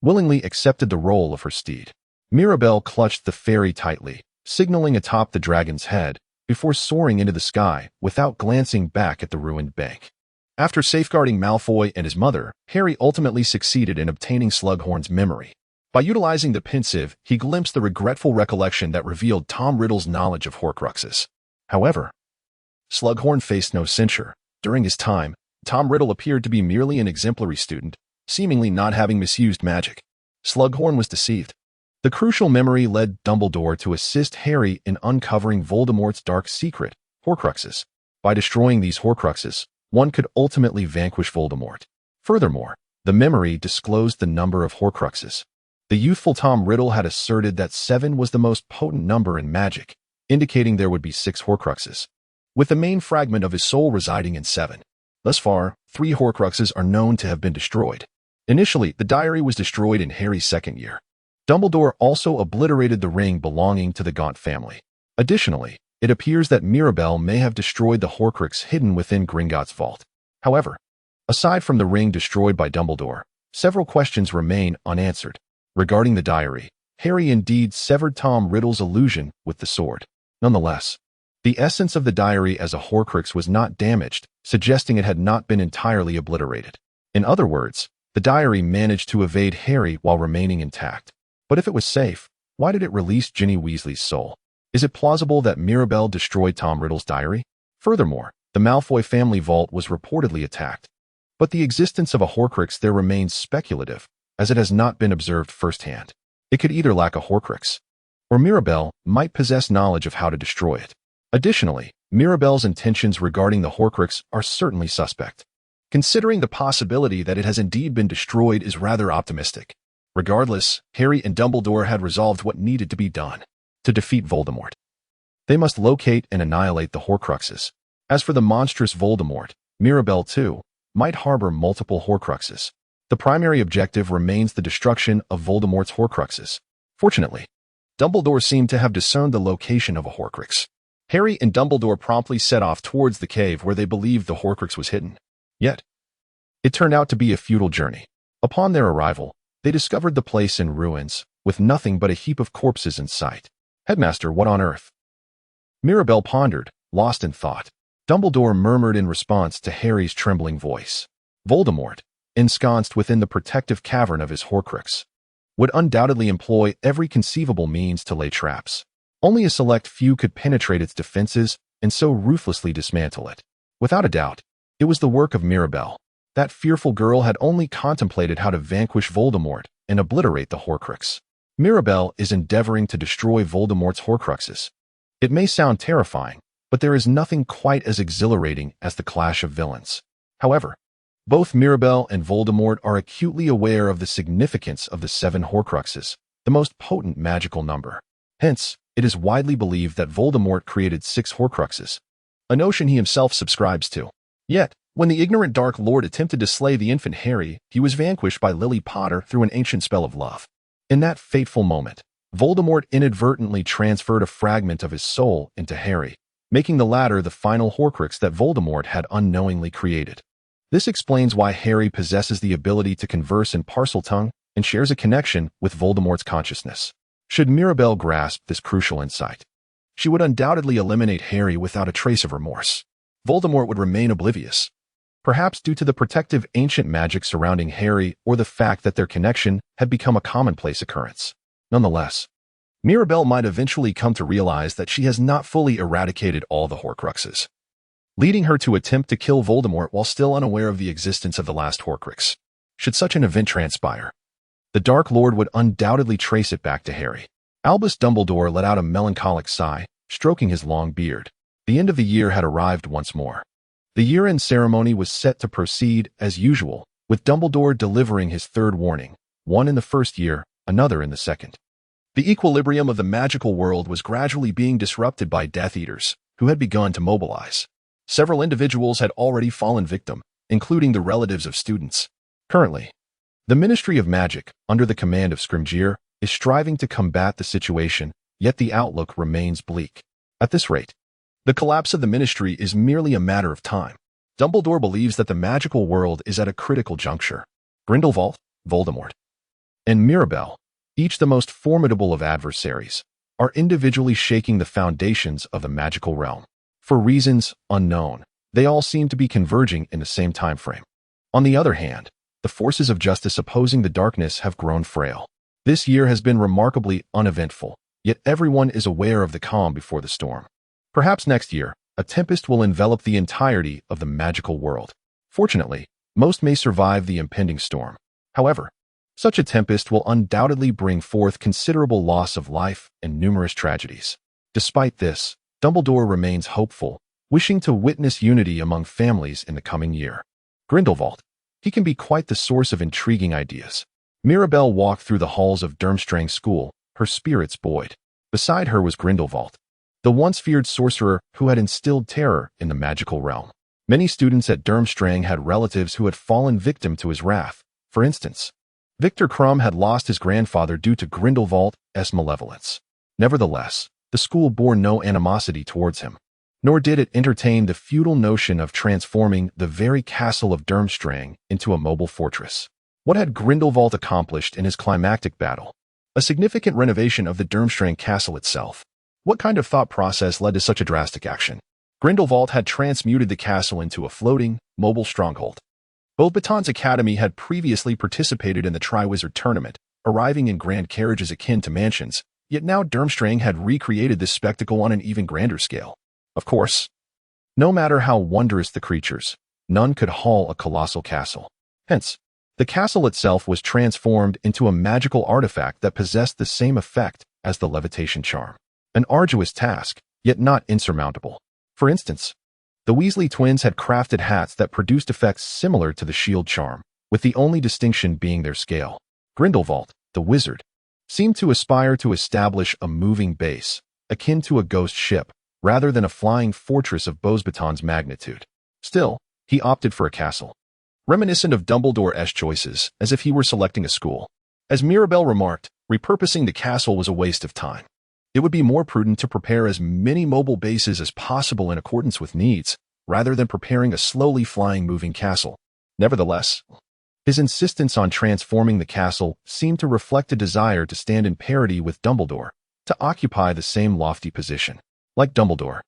willingly accepted the role of her steed. Mirabelle clutched the fairy tightly, signaling atop the dragon's head, before soaring into the sky without glancing back at the ruined bank. After safeguarding Malfoy and his mother, Harry ultimately succeeded in obtaining Slughorn's memory. By utilizing the pensieve, he glimpsed the regretful recollection that revealed Tom Riddle's knowledge of Horcruxes. However, Slughorn faced no censure. During his time, Tom Riddle appeared to be merely an exemplary student, seemingly not having misused magic. Slughorn was deceived. The crucial memory led Dumbledore to assist Harry in uncovering Voldemort's dark secret, Horcruxes. By destroying these Horcruxes, one could ultimately vanquish Voldemort. Furthermore, the memory disclosed the number of Horcruxes. The youthful Tom Riddle had asserted that 7 was the most potent number in magic, indicating there would be 6 Horcruxes. with the main fragment of his soul residing in 7. Thus far, 3 Horcruxes are known to have been destroyed. Initially, the diary was destroyed in Harry's second year. Dumbledore also obliterated the ring belonging to the Gaunt family. Additionally, it appears that Mirabel may have destroyed the Horcrux hidden within Gringotts' vault. However, aside from the ring destroyed by Dumbledore, several questions remain unanswered. Regarding the diary, Harry indeed severed Tom Riddle's illusion with the sword. Nonetheless, the essence of the diary as a Horcrux was not damaged, suggesting it had not been entirely obliterated. In other words, the diary managed to evade Harry while remaining intact. But if it was safe, why did it release Ginny Weasley's soul? Is it plausible that Mirabel destroyed Tom Riddle's diary? Furthermore, the Malfoy family vault was reportedly attacked. But the existence of a Horcrux there remains speculative, as it has not been observed firsthand. It could either lack a Horcrux, or Mirabel might possess knowledge of how to destroy it. Additionally, Mirabel's intentions regarding the Horcrux are certainly suspect. Considering the possibility that it has indeed been destroyed is rather optimistic. Regardless, Harry and Dumbledore had resolved what needed to be done to defeat Voldemort. They must locate and annihilate the Horcruxes. As for the monstrous Voldemort, Mirabel, too, might harbor multiple Horcruxes. The primary objective remains the destruction of Voldemort's Horcruxes. Fortunately, Dumbledore seemed to have discerned the location of a Horcrux. Harry and Dumbledore promptly set off towards the cave where they believed the Horcrux was hidden. Yet, it turned out to be a futile journey. Upon their arrival, they discovered the place in ruins, with nothing but a heap of corpses in sight. Headmaster, what on earth? Mirabel pondered, lost in thought. Dumbledore murmured in response to Harry's trembling voice. Voldemort, ensconced within the protective cavern of his Horcrux, would undoubtedly employ every conceivable means to lay traps. Only a select few could penetrate its defenses and so ruthlessly dismantle it. Without a doubt, it was the work of Mirabel. That fearful girl had only contemplated how to vanquish Voldemort and obliterate the Horcrux. Mirabel is endeavoring to destroy Voldemort's Horcruxes. It may sound terrifying, but there is nothing quite as exhilarating as the clash of villains. However, both Mirabel and Voldemort are acutely aware of the significance of the 7 Horcruxes, the most potent magical number. Hence, it is widely believed that Voldemort created 6 Horcruxes, a notion he himself subscribes to. Yet, when the ignorant Dark Lord attempted to slay the infant Harry, he was vanquished by Lily Potter through an ancient spell of love. In that fateful moment, Voldemort inadvertently transferred a fragment of his soul into Harry, making the latter the final Horcrux that Voldemort had unknowingly created. This explains why Harry possesses the ability to converse in Parseltongue and shares a connection with Voldemort's consciousness. Should Mirabel grasp this crucial insight, she would undoubtedly eliminate Harry without a trace of remorse. Voldemort would remain oblivious, perhaps due to the protective ancient magic surrounding Harry or the fact that their connection had become a commonplace occurrence. Nonetheless, Mirabel might eventually come to realize that she has not fully eradicated all the Horcruxes, leading her to attempt to kill Voldemort while still unaware of the existence of the last Horcrux. Should such an event transpire, the Dark Lord would undoubtedly trace it back to Harry. Albus Dumbledore let out a melancholic sigh, stroking his long beard. The end of the year had arrived once more. The year-end ceremony was set to proceed as usual, with Dumbledore delivering his third warning, one in the first year, another in the second. The equilibrium of the magical world was gradually being disrupted by Death Eaters, who had begun to mobilize. Several individuals had already fallen victim, including the relatives of students. Currently, the Ministry of Magic, under the command of Scrimgeour, is striving to combat the situation, yet the outlook remains bleak. At this rate, the collapse of the Ministry is merely a matter of time. Dumbledore believes that the magical world is at a critical juncture. Grindelwald, Voldemort, and Mirabel, each the most formidable of adversaries, are individually shaking the foundations of the magical realm. For reasons unknown, they all seem to be converging in the same time frame. On the other hand, the forces of justice opposing the darkness have grown frail. This year has been remarkably uneventful, yet everyone is aware of the calm before the storm. Perhaps next year, a tempest will envelop the entirety of the magical world. Fortunately, most may survive the impending storm. However, such a tempest will undoubtedly bring forth considerable loss of life and numerous tragedies. Despite this, Dumbledore remains hopeful, wishing to witness unity among families in the coming year. Grindelwald, he can be quite the source of intriguing ideas. Mirabel walked through the halls of Durmstrang School, her spirits buoyed. Beside her was Grindelwald, the once feared sorcerer who had instilled terror in the magical realm. Many students at Durmstrang had relatives who had fallen victim to his wrath. For instance, Victor Krum had lost his grandfather due to Grindelwald's malevolence. Nevertheless, the school bore no animosity towards him, nor did it entertain the futile notion of transforming the very castle of Durmstrang into a mobile fortress. What had Grindelwald accomplished in his climactic battle? A significant renovation of the Durmstrang castle itself. What kind of thought process led to such a drastic action? Grindelwald had transmuted the castle into a floating, mobile stronghold. Beauxbatons Academy had previously participated in the Triwizard Tournament, arriving in grand carriages akin to mansions, yet now Durmstrang had recreated this spectacle on an even grander scale. Of course, no matter how wondrous the creatures, none could haul a colossal castle. Hence, the castle itself was transformed into a magical artifact that possessed the same effect as the levitation charm. An arduous task, yet not insurmountable. For instance, the Weasley twins had crafted hats that produced effects similar to the shield charm, with the only distinction being their scale. Grindelwald, the wizard, seemed to aspire to establish a moving base, akin to a ghost ship, rather than a flying fortress of Beauxbatons magnitude. Still, he opted for a castle, reminiscent of Dumbledore's choices, as if he were selecting a school. As Mirabel remarked, repurposing the castle was a waste of time. It would be more prudent to prepare as many mobile bases as possible in accordance with needs, rather than preparing a slowly flying moving castle. Nevertheless, his insistence on transforming the castle seemed to reflect a desire to stand in parity with Dumbledore, to occupy the same lofty position. Like Dumbledore,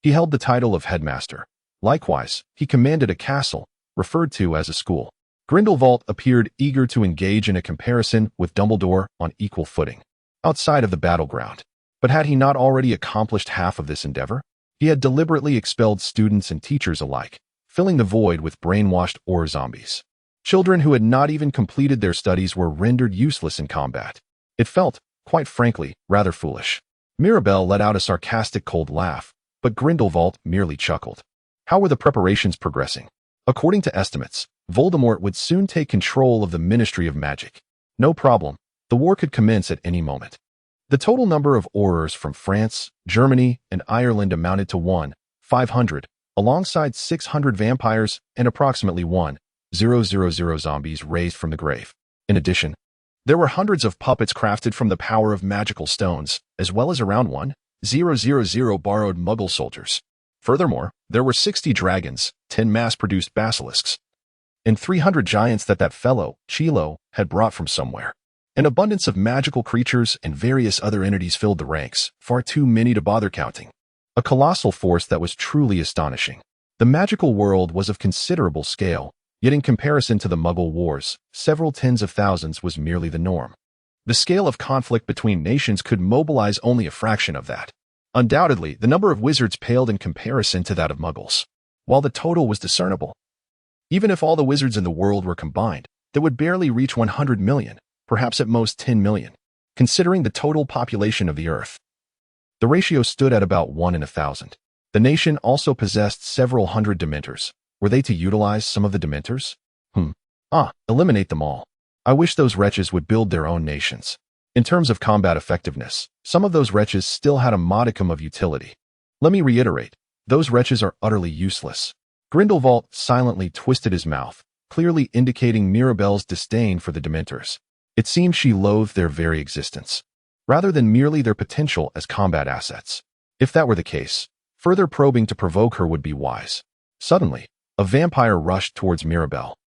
he held the title of headmaster. Likewise, he commanded a castle, referred to as a school. Grindelwald appeared eager to engage in a comparison with Dumbledore on equal footing, outside of the battleground. But had he not already accomplished half of this endeavor? He had deliberately expelled students and teachers alike, filling the void with brainwashed Auror zombies. Children who had not even completed their studies were rendered useless in combat. It felt, quite frankly, rather foolish. Mirabel let out a sarcastic cold laugh, but Grindelwald merely chuckled. How were the preparations progressing? According to estimates, Voldemort would soon take control of the Ministry of Magic. No problem, the war could commence at any moment. The total number of Aurors from France, Germany, and Ireland amounted to 500, alongside 600 vampires and approximately 1,000 zombies raised from the grave. In addition, there were hundreds of puppets crafted from the power of magical stones, as well as around 1,000 borrowed Muggle soldiers. Furthermore, there were 60 dragons, 10 mass-produced basilisks, and 300 giants that fellow, Chilo, had brought from somewhere. An abundance of magical creatures and various other entities filled the ranks, far too many to bother counting. A colossal force that was truly astonishing. The magical world was of considerable scale, yet in comparison to the Muggle wars, several tens of thousands was merely the norm. The scale of conflict between nations could mobilize only a fraction of that. Undoubtedly, the number of wizards paled in comparison to that of Muggles. While the total was discernible, even if all the wizards in the world were combined, they would barely reach 100 million. Perhaps at most 10 million, considering the total population of the Earth. The ratio stood at about 1 in 1,000. The nation also possessed several hundred Dementors. Were they to utilize some of the Dementors? Eliminate them all. I wish those wretches would build their own nations. In terms of combat effectiveness, some of those wretches still had a modicum of utility. Let me reiterate, those wretches are utterly useless. Grindelwald silently twisted his mouth, clearly indicating Mirabel's disdain for the Dementors. It seemed she loathed their very existence, rather than merely their potential as combat assets. If that were the case, further probing to provoke her would be wise. Suddenly, a vampire rushed towards Mirabel,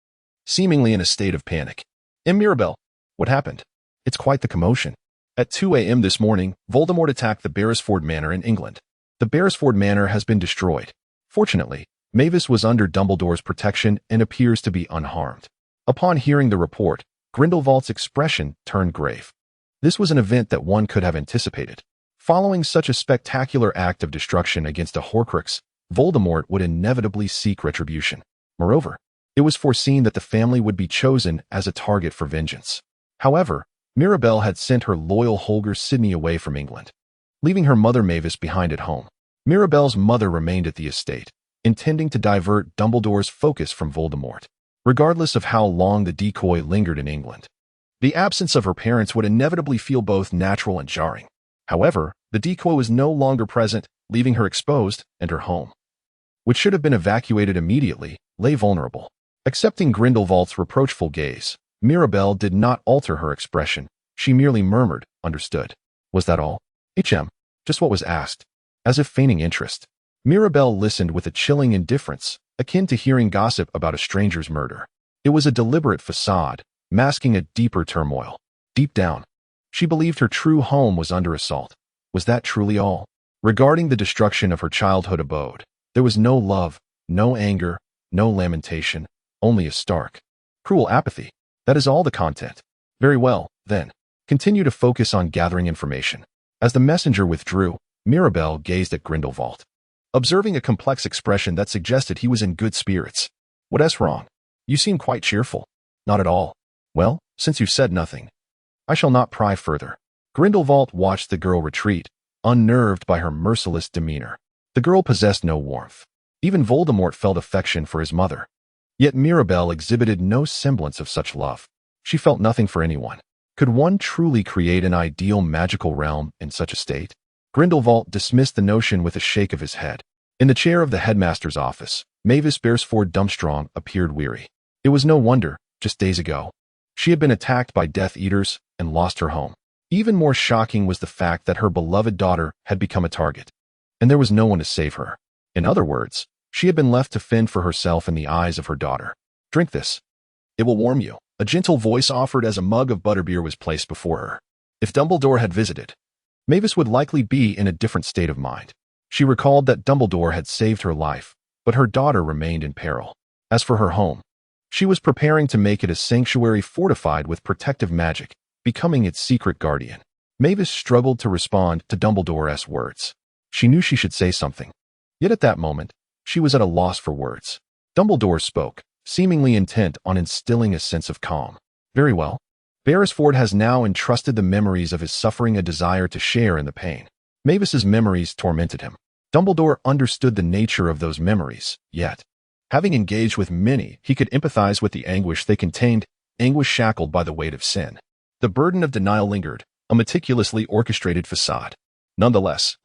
seemingly in a state of panic. Mirabel, what happened? It's quite the commotion. At 2 a.m. this morning, Voldemort attacked the Beresford Manor in England. The Beresford Manor has been destroyed. Fortunately, Mavis was under Dumbledore's protection and appears to be unharmed. Upon hearing the report, Grindelwald's expression turned grave. This was an event that one could have anticipated. Following such a spectacular act of destruction against a Horcrux, Voldemort would inevitably seek retribution. Moreover, it was foreseen that the family would be chosen as a target for vengeance. However, Mirabel had sent her loyal Holger Sidney away from England, leaving her mother Mavis behind at home. Mirabel's mother remained at the estate, intending to divert Dumbledore's focus from Voldemort. Regardless of how long the decoy lingered in England, the absence of her parents would inevitably feel both natural and jarring. However, the decoy was no longer present, leaving her exposed, and her home, which should have been evacuated immediately, lay vulnerable. Accepting Grindelwald's reproachful gaze, Mirabelle did not alter her expression. She merely murmured, "Understood." Was that all? Just what was asked. As if feigning interest. Mirabelle listened with a chilling indifference, akin to hearing gossip about a stranger's murder. It was a deliberate facade, masking a deeper turmoil. Deep down, she believed her true home was under assault. Was that truly all? Regarding the destruction of her childhood abode, there was no love, no anger, no lamentation, only a stark, cruel apathy. That is all the content. Very well, then. Continue to focus on gathering information. As the messenger withdrew, Mirabelle gazed at Grindelwald, observing a complex expression that suggested he was in good spirits. What's wrong? You seem quite cheerful. Not at all. Well, since you've said nothing, I shall not pry further. Grindelwald watched the girl retreat, unnerved by her merciless demeanor. The girl possessed no warmth. Even Voldemort felt affection for his mother. Yet Mirabelle exhibited no semblance of such love. She felt nothing for anyone. Could one truly create an ideal magical realm in such a state? Grindelwald dismissed the notion with a shake of his head. In the chair of the headmaster's office, Mavis Beresford Durmstrang appeared weary. It was no wonder, just days ago, she had been attacked by Death Eaters and lost her home. Even more shocking was the fact that her beloved daughter had become a target, and there was no one to save her. In other words, she had been left to fend for herself in the eyes of her daughter. Drink this. It will warm you. A gentle voice offered as a mug of butterbeer was placed before her. If Dumbledore had visited, Mavis would likely be in a different state of mind. She recalled that Dumbledore had saved her life, but her daughter remained in peril. As for her home, she was preparing to make it a sanctuary fortified with protective magic, becoming its secret guardian. Mavis struggled to respond to Dumbledore's words. She knew she should say something. Yet at that moment, she was at a loss for words. Dumbledore spoke, seemingly intent on instilling a sense of calm. Very well. Beresford has now entrusted the memories of his suffering a desire to share in the pain. Mavis's memories tormented him. Dumbledore understood the nature of those memories, yet, having engaged with many, he could empathize with the anguish they contained, anguish shackled by the weight of sin. The burden of denial lingered, a meticulously orchestrated facade. Nonetheless,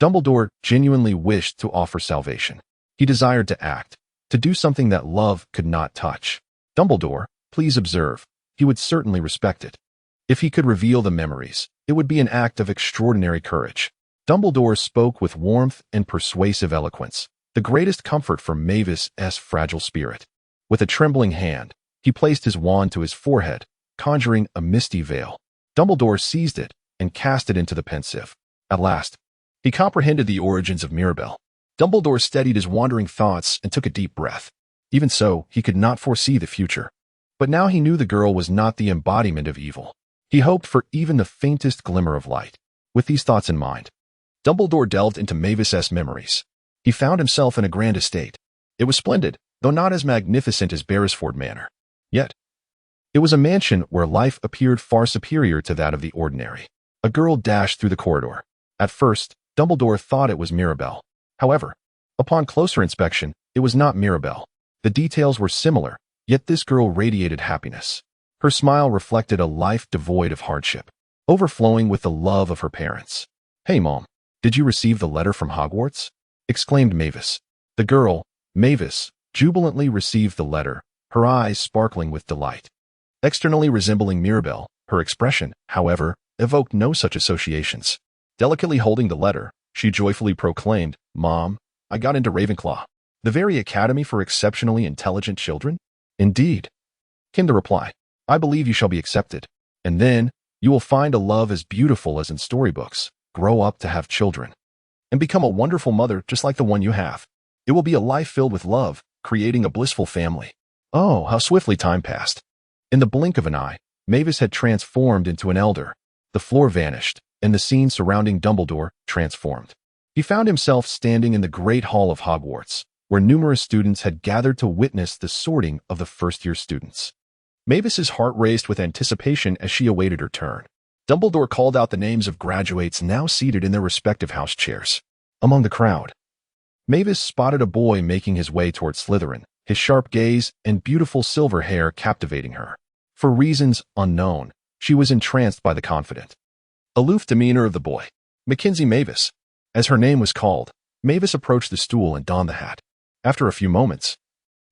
Dumbledore genuinely wished to offer salvation. He desired to act, to do something that love could not touch. Dumbledore, please observe, he would certainly respect it. If he could reveal the memories, it would be an act of extraordinary courage. Dumbledore spoke with warmth and persuasive eloquence, the greatest comfort for Mavis's fragile spirit. With a trembling hand, he placed his wand to his forehead, conjuring a misty veil. Dumbledore seized it and cast it into the pensieve. At last, he comprehended the origins of Mirabelle. Dumbledore steadied his wandering thoughts and took a deep breath. Even so, he could not foresee the future. But now he knew the girl was not the embodiment of evil. He hoped for even the faintest glimmer of light. With these thoughts in mind, Dumbledore delved into Mavis's memories. He found himself in a grand estate. It was splendid, though not as magnificent as Beresford Manor. Yet, it was a mansion where life appeared far superior to that of the ordinary. A girl dashed through the corridor. At first, Dumbledore thought it was Mirabelle. However, upon closer inspection, it was not Mirabelle. The details were similar, yet this girl radiated happiness. Her smile reflected a life devoid of hardship, overflowing with the love of her parents. "Hey, Mom, did you receive the letter from Hogwarts?" exclaimed Mavis. The girl, Mavis, jubilantly received the letter, her eyes sparkling with delight. Externally resembling Mirabelle, her expression, however, evoked no such associations. Delicately holding the letter, she joyfully proclaimed, "Mom, I got into Ravenclaw, the very academy for exceptionally intelligent children." "Indeed," came the reply. "I believe you shall be accepted. And then, you will find a love as beautiful as in storybooks, grow up to have children, and become a wonderful mother just like the one you have. It will be a life filled with love, creating a blissful family." Oh, how swiftly time passed. In the blink of an eye, Mavis had transformed into an elder. The floor vanished, and the scene surrounding Dumbledore transformed. He found himself standing in the Great Hall of Hogwarts, where numerous students had gathered to witness the sorting of the first-year students. Mavis's heart raced with anticipation as she awaited her turn. Dumbledore called out the names of graduates now seated in their respective house chairs. Among the crowd, Mavis spotted a boy making his way toward Slytherin, his sharp gaze and beautiful silver hair captivating her. For reasons unknown, she was entranced by the confident, aloof demeanor of the boy. "Mackenzie Mavis, As her name was called, Mavis approached the stool and donned the hat. After a few moments,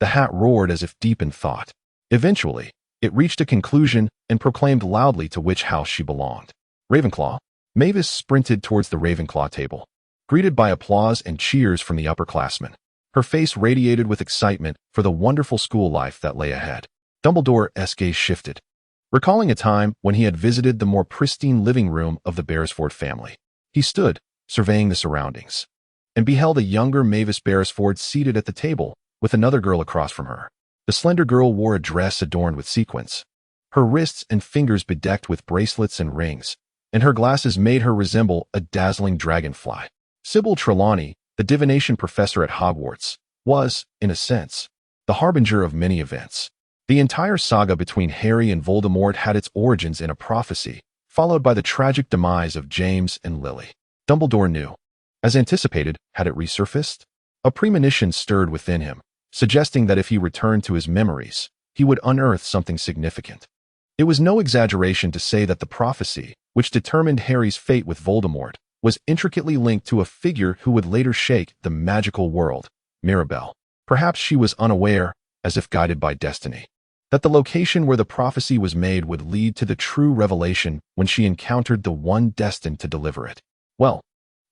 the hat roared as if deep in thought. Eventually, it reached a conclusion and proclaimed loudly to which house she belonged. Ravenclaw. Mavis sprinted towards the Ravenclaw table, greeted by applause and cheers from the upperclassmen. Her face radiated with excitement for the wonderful school life that lay ahead. Dumbledore's gaze shifted, recalling a time when he had visited the more pristine living room of the Beresford family. He stood, surveying the surroundings, and beheld a younger Mavis Beresford seated at the table with another girl across from her. The slender girl wore a dress adorned with sequins, her wrists and fingers bedecked with bracelets and rings, and her glasses made her resemble a dazzling dragonfly. Sybil Trelawney, the divination professor at Hogwarts, was, in a sense, the harbinger of many events. The entire saga between Harry and Voldemort had its origins in a prophecy, followed by the tragic demise of James and Lily. Dumbledore knew. As anticipated, had it resurfaced? A premonition stirred within him, suggesting that if he returned to his memories, he would unearth something significant. It was no exaggeration to say that the prophecy, which determined Harry's fate with Voldemort, was intricately linked to a figure who would later shake the magical world, Mirabelle. Perhaps she was unaware, as if guided by destiny, that the location where the prophecy was made would lead to the true revelation when she encountered the one destined to deliver it. Well,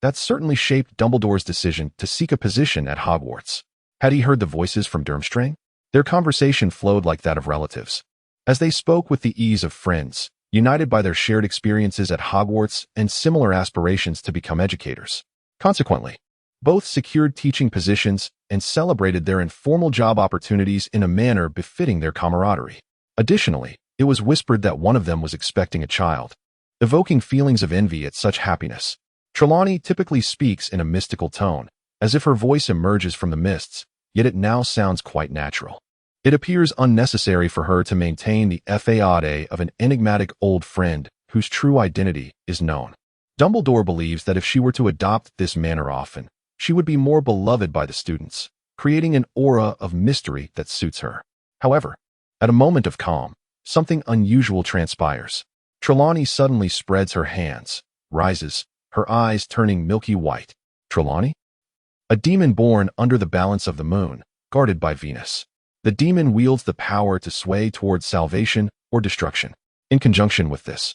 that certainly shaped Dumbledore's decision to seek a position at Hogwarts. Had he heard the voices from Durmstrang? Their conversation flowed like that of relatives, as they spoke with the ease of friends, united by their shared experiences at Hogwarts and similar aspirations to become educators. Consequently, both secured teaching positions and celebrated their informal job opportunities in a manner befitting their camaraderie. Additionally, it was whispered that one of them was expecting a child, evoking feelings of envy at such happiness. Trelawney typically speaks in a mystical tone, as if her voice emerges from the mists, yet it now sounds quite natural. It appears unnecessary for her to maintain the facade of an enigmatic old friend whose true identity is known. Dumbledore believes that if she were to adopt this manner often, she would be more beloved by the students, creating an aura of mystery that suits her. However, at a moment of calm, something unusual transpires. Trelawney suddenly spreads her hands, rises, her eyes turning milky white. Trelawney? A demon born under the balance of the moon, guarded by Venus. The demon wields the power to sway towards salvation or destruction. In conjunction with this,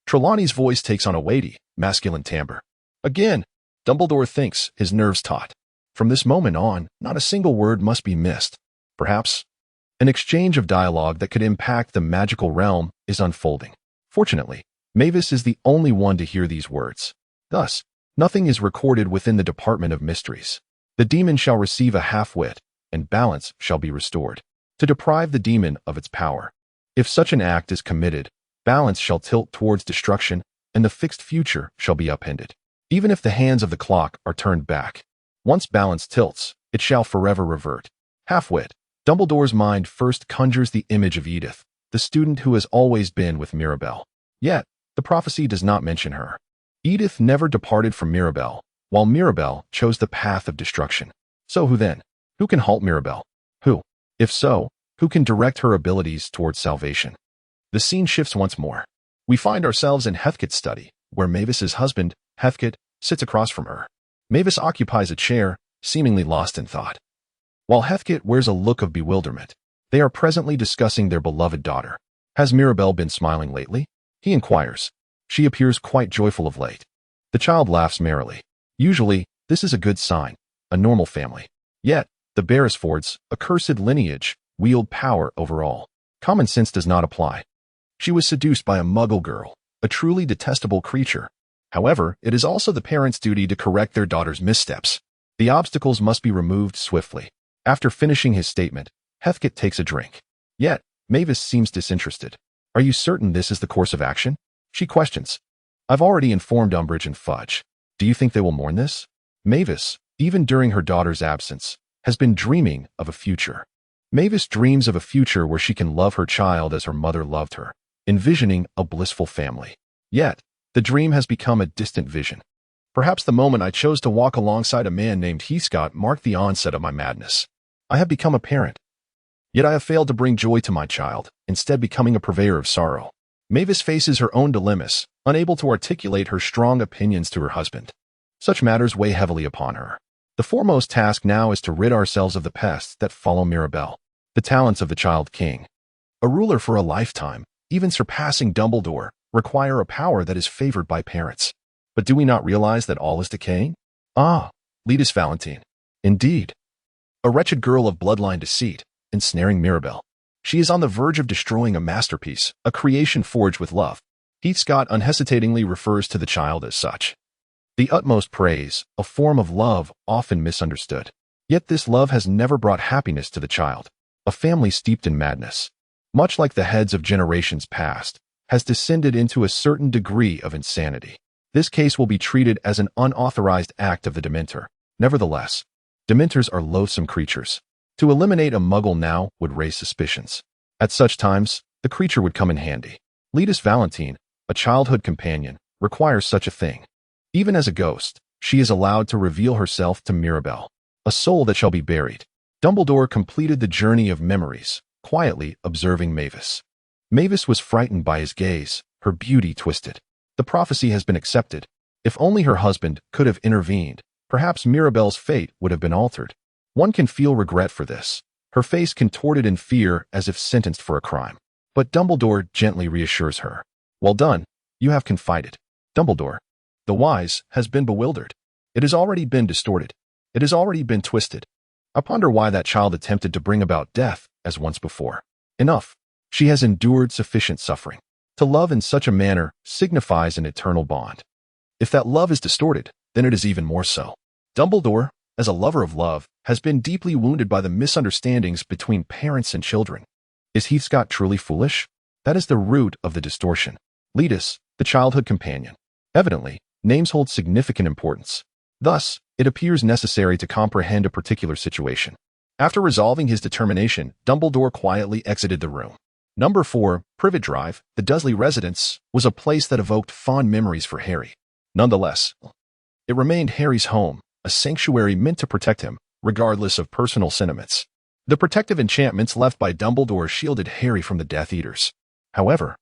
Trelawney's voice takes on a weighty, masculine timbre. Again, Dumbledore thinks, his nerves taut. From this moment on, not a single word must be missed. Perhaps an exchange of dialogue that could impact the magical realm is unfolding. Fortunately, Mavis is the only one to hear these words. Thus, nothing is recorded within the Department of Mysteries. The demon shall receive a half-wit, and balance shall be restored. To deprive the demon of its power, if such an act is committed, balance shall tilt towards destruction, and the fixed future shall be upended. Even if the hands of the clock are turned back, once balance tilts, it shall forever revert. Half-wit. Dumbledore's mind first conjures the image of Edith, the student who has always been with Mirabelle. Yet, the prophecy does not mention her. Edith never departed from Mirabelle, while Mirabelle chose the path of destruction. So who then? Who can halt Mirabelle? Who? If so, who can direct her abilities towards salvation? The scene shifts once more. We find ourselves in Heathcote's study, where Mavis's husband, Heathcote, sits across from her. Mavis occupies a chair, seemingly lost in thought, while Heathcote wears a look of bewilderment. They are presently discussing their beloved daughter. Has Mirabelle been smiling lately? He inquires. She appears quite joyful of late. The child laughs merrily. Usually, this is a good sign, a normal family. Yet, the Beresfords, a cursed lineage, wield power over all. Common sense does not apply. She was seduced by a muggle girl, a truly detestable creature. However, it is also the parents' duty to correct their daughter's missteps. The obstacles must be removed swiftly. After finishing his statement, Heathcote takes a drink. Yet, Mavis seems disinterested. Are you certain this is the course of action? She questions. I've already informed Umbridge and Fudge. Do you think they will mourn this? Mavis, even during her daughter's absence, has been dreaming of a future. Mavis dreams of a future where she can love her child as her mother loved her, envisioning a blissful family. Yet, the dream has become a distant vision. Perhaps the moment I chose to walk alongside a man named Heathcote marked the onset of my madness. I have become a parent. Yet I have failed to bring joy to my child, instead becoming a purveyor of sorrow. Mavis faces her own dilemmas, unable to articulate her strong opinions to her husband. Such matters weigh heavily upon her. The foremost task now is to rid ourselves of the pests that follow Mirabelle. The talents of the Child King, a ruler for a lifetime, even surpassing Dumbledore, require a power that is favored by parents. But do we not realize that all is decaying? Ah, Letus Valentine. Indeed. A wretched girl of bloodline deceit, ensnaring Mirabelle. She is on the verge of destroying a masterpiece, a creation forged with love. Heathscott unhesitatingly refers to the child as such. The utmost praise, a form of love often misunderstood. Yet this love has never brought happiness to the child. A family steeped in madness, much like the heads of generations past, has descended into a certain degree of insanity. This case will be treated as an unauthorized act of the Dementor. Nevertheless, Dementors are loathsome creatures. To eliminate a Muggle now would raise suspicions. At such times, the creature would come in handy. Letus Valentine, a childhood companion, requires such a thing. Even as a ghost, she is allowed to reveal herself to Mirabelle, a soul that shall be buried. Dumbledore completed the journey of memories, quietly observing Mavis. Mavis was frightened by his gaze, her beauty twisted. The prophecy has been accepted. If only her husband could have intervened, perhaps Mirabelle's fate would have been altered. One can feel regret for this, her face contorted in fear as if sentenced for a crime. But Dumbledore gently reassures her. Well done, you have confided. Dumbledore, the wise, has been bewildered. It has already been distorted. It has already been twisted. I ponder why that child attempted to bring about death as once before. Enough. She has endured sufficient suffering. To love in such a manner signifies an eternal bond. If that love is distorted, then it is even more so. Dumbledore, as a lover of love, has been deeply wounded by the misunderstandings between parents and children. Is Heathscott truly foolish? That is the root of the distortion. Letus, the childhood companion. Evidently, names hold significant importance. Thus, it appears necessary to comprehend a particular situation. After resolving his determination, Dumbledore quietly exited the room. Number 4, Privet Drive, the Dursley residence, was a place that evoked fond memories for Harry. Nonetheless, it remained Harry's home, a sanctuary meant to protect him, regardless of personal sentiments. The protective enchantments left by Dumbledore shielded Harry from the Death Eaters. However,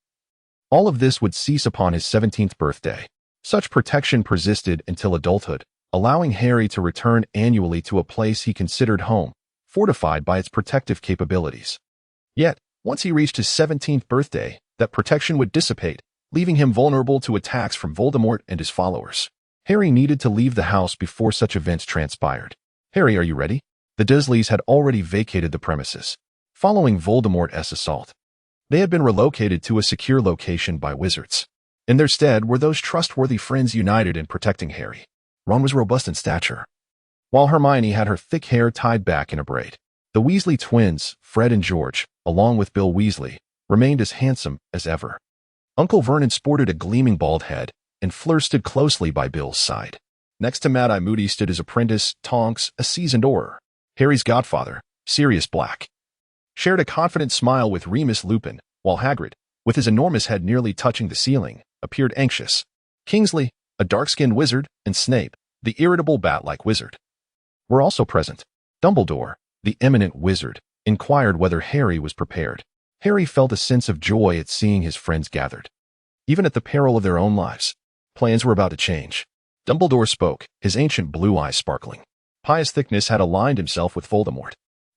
all of this would cease upon his 17th birthday. Such protection persisted until adulthood, allowing Harry to return annually to a place he considered home, fortified by its protective capabilities. Yet, once he reached his 17th birthday, that protection would dissipate, leaving him vulnerable to attacks from Voldemort and his followers. Harry needed to leave the house before such events transpired. Harry, are you ready? The Dursleys had already vacated the premises. Following Voldemort's assault, they had been relocated to a secure location by wizards. In their stead were those trustworthy friends united in protecting Harry. Ron was robust in stature, while Hermione had her thick hair tied back in a braid. The Weasley twins, Fred and George, along with Bill Weasley, remained as handsome as ever. Uncle Vernon sported a gleaming bald head, and Fleur stood closely by Bill's side. Next to Mad-Eye Moody stood his apprentice, Tonks, a seasoned orar. Harry's godfather, Sirius Black, shared a confident smile with Remus Lupin, while Hagrid, with his enormous head nearly touching the ceiling, appeared anxious. Kingsley, a dark-skinned wizard, and Snape, the irritable bat-like wizard, were also present. Dumbledore, the eminent wizard, inquired whether Harry was prepared. Harry felt a sense of joy at seeing his friends gathered. Even at the peril of their own lives, plans were about to change. Dumbledore spoke, his ancient blue eyes sparkling. Pius Thickness had aligned himself with Voldemort.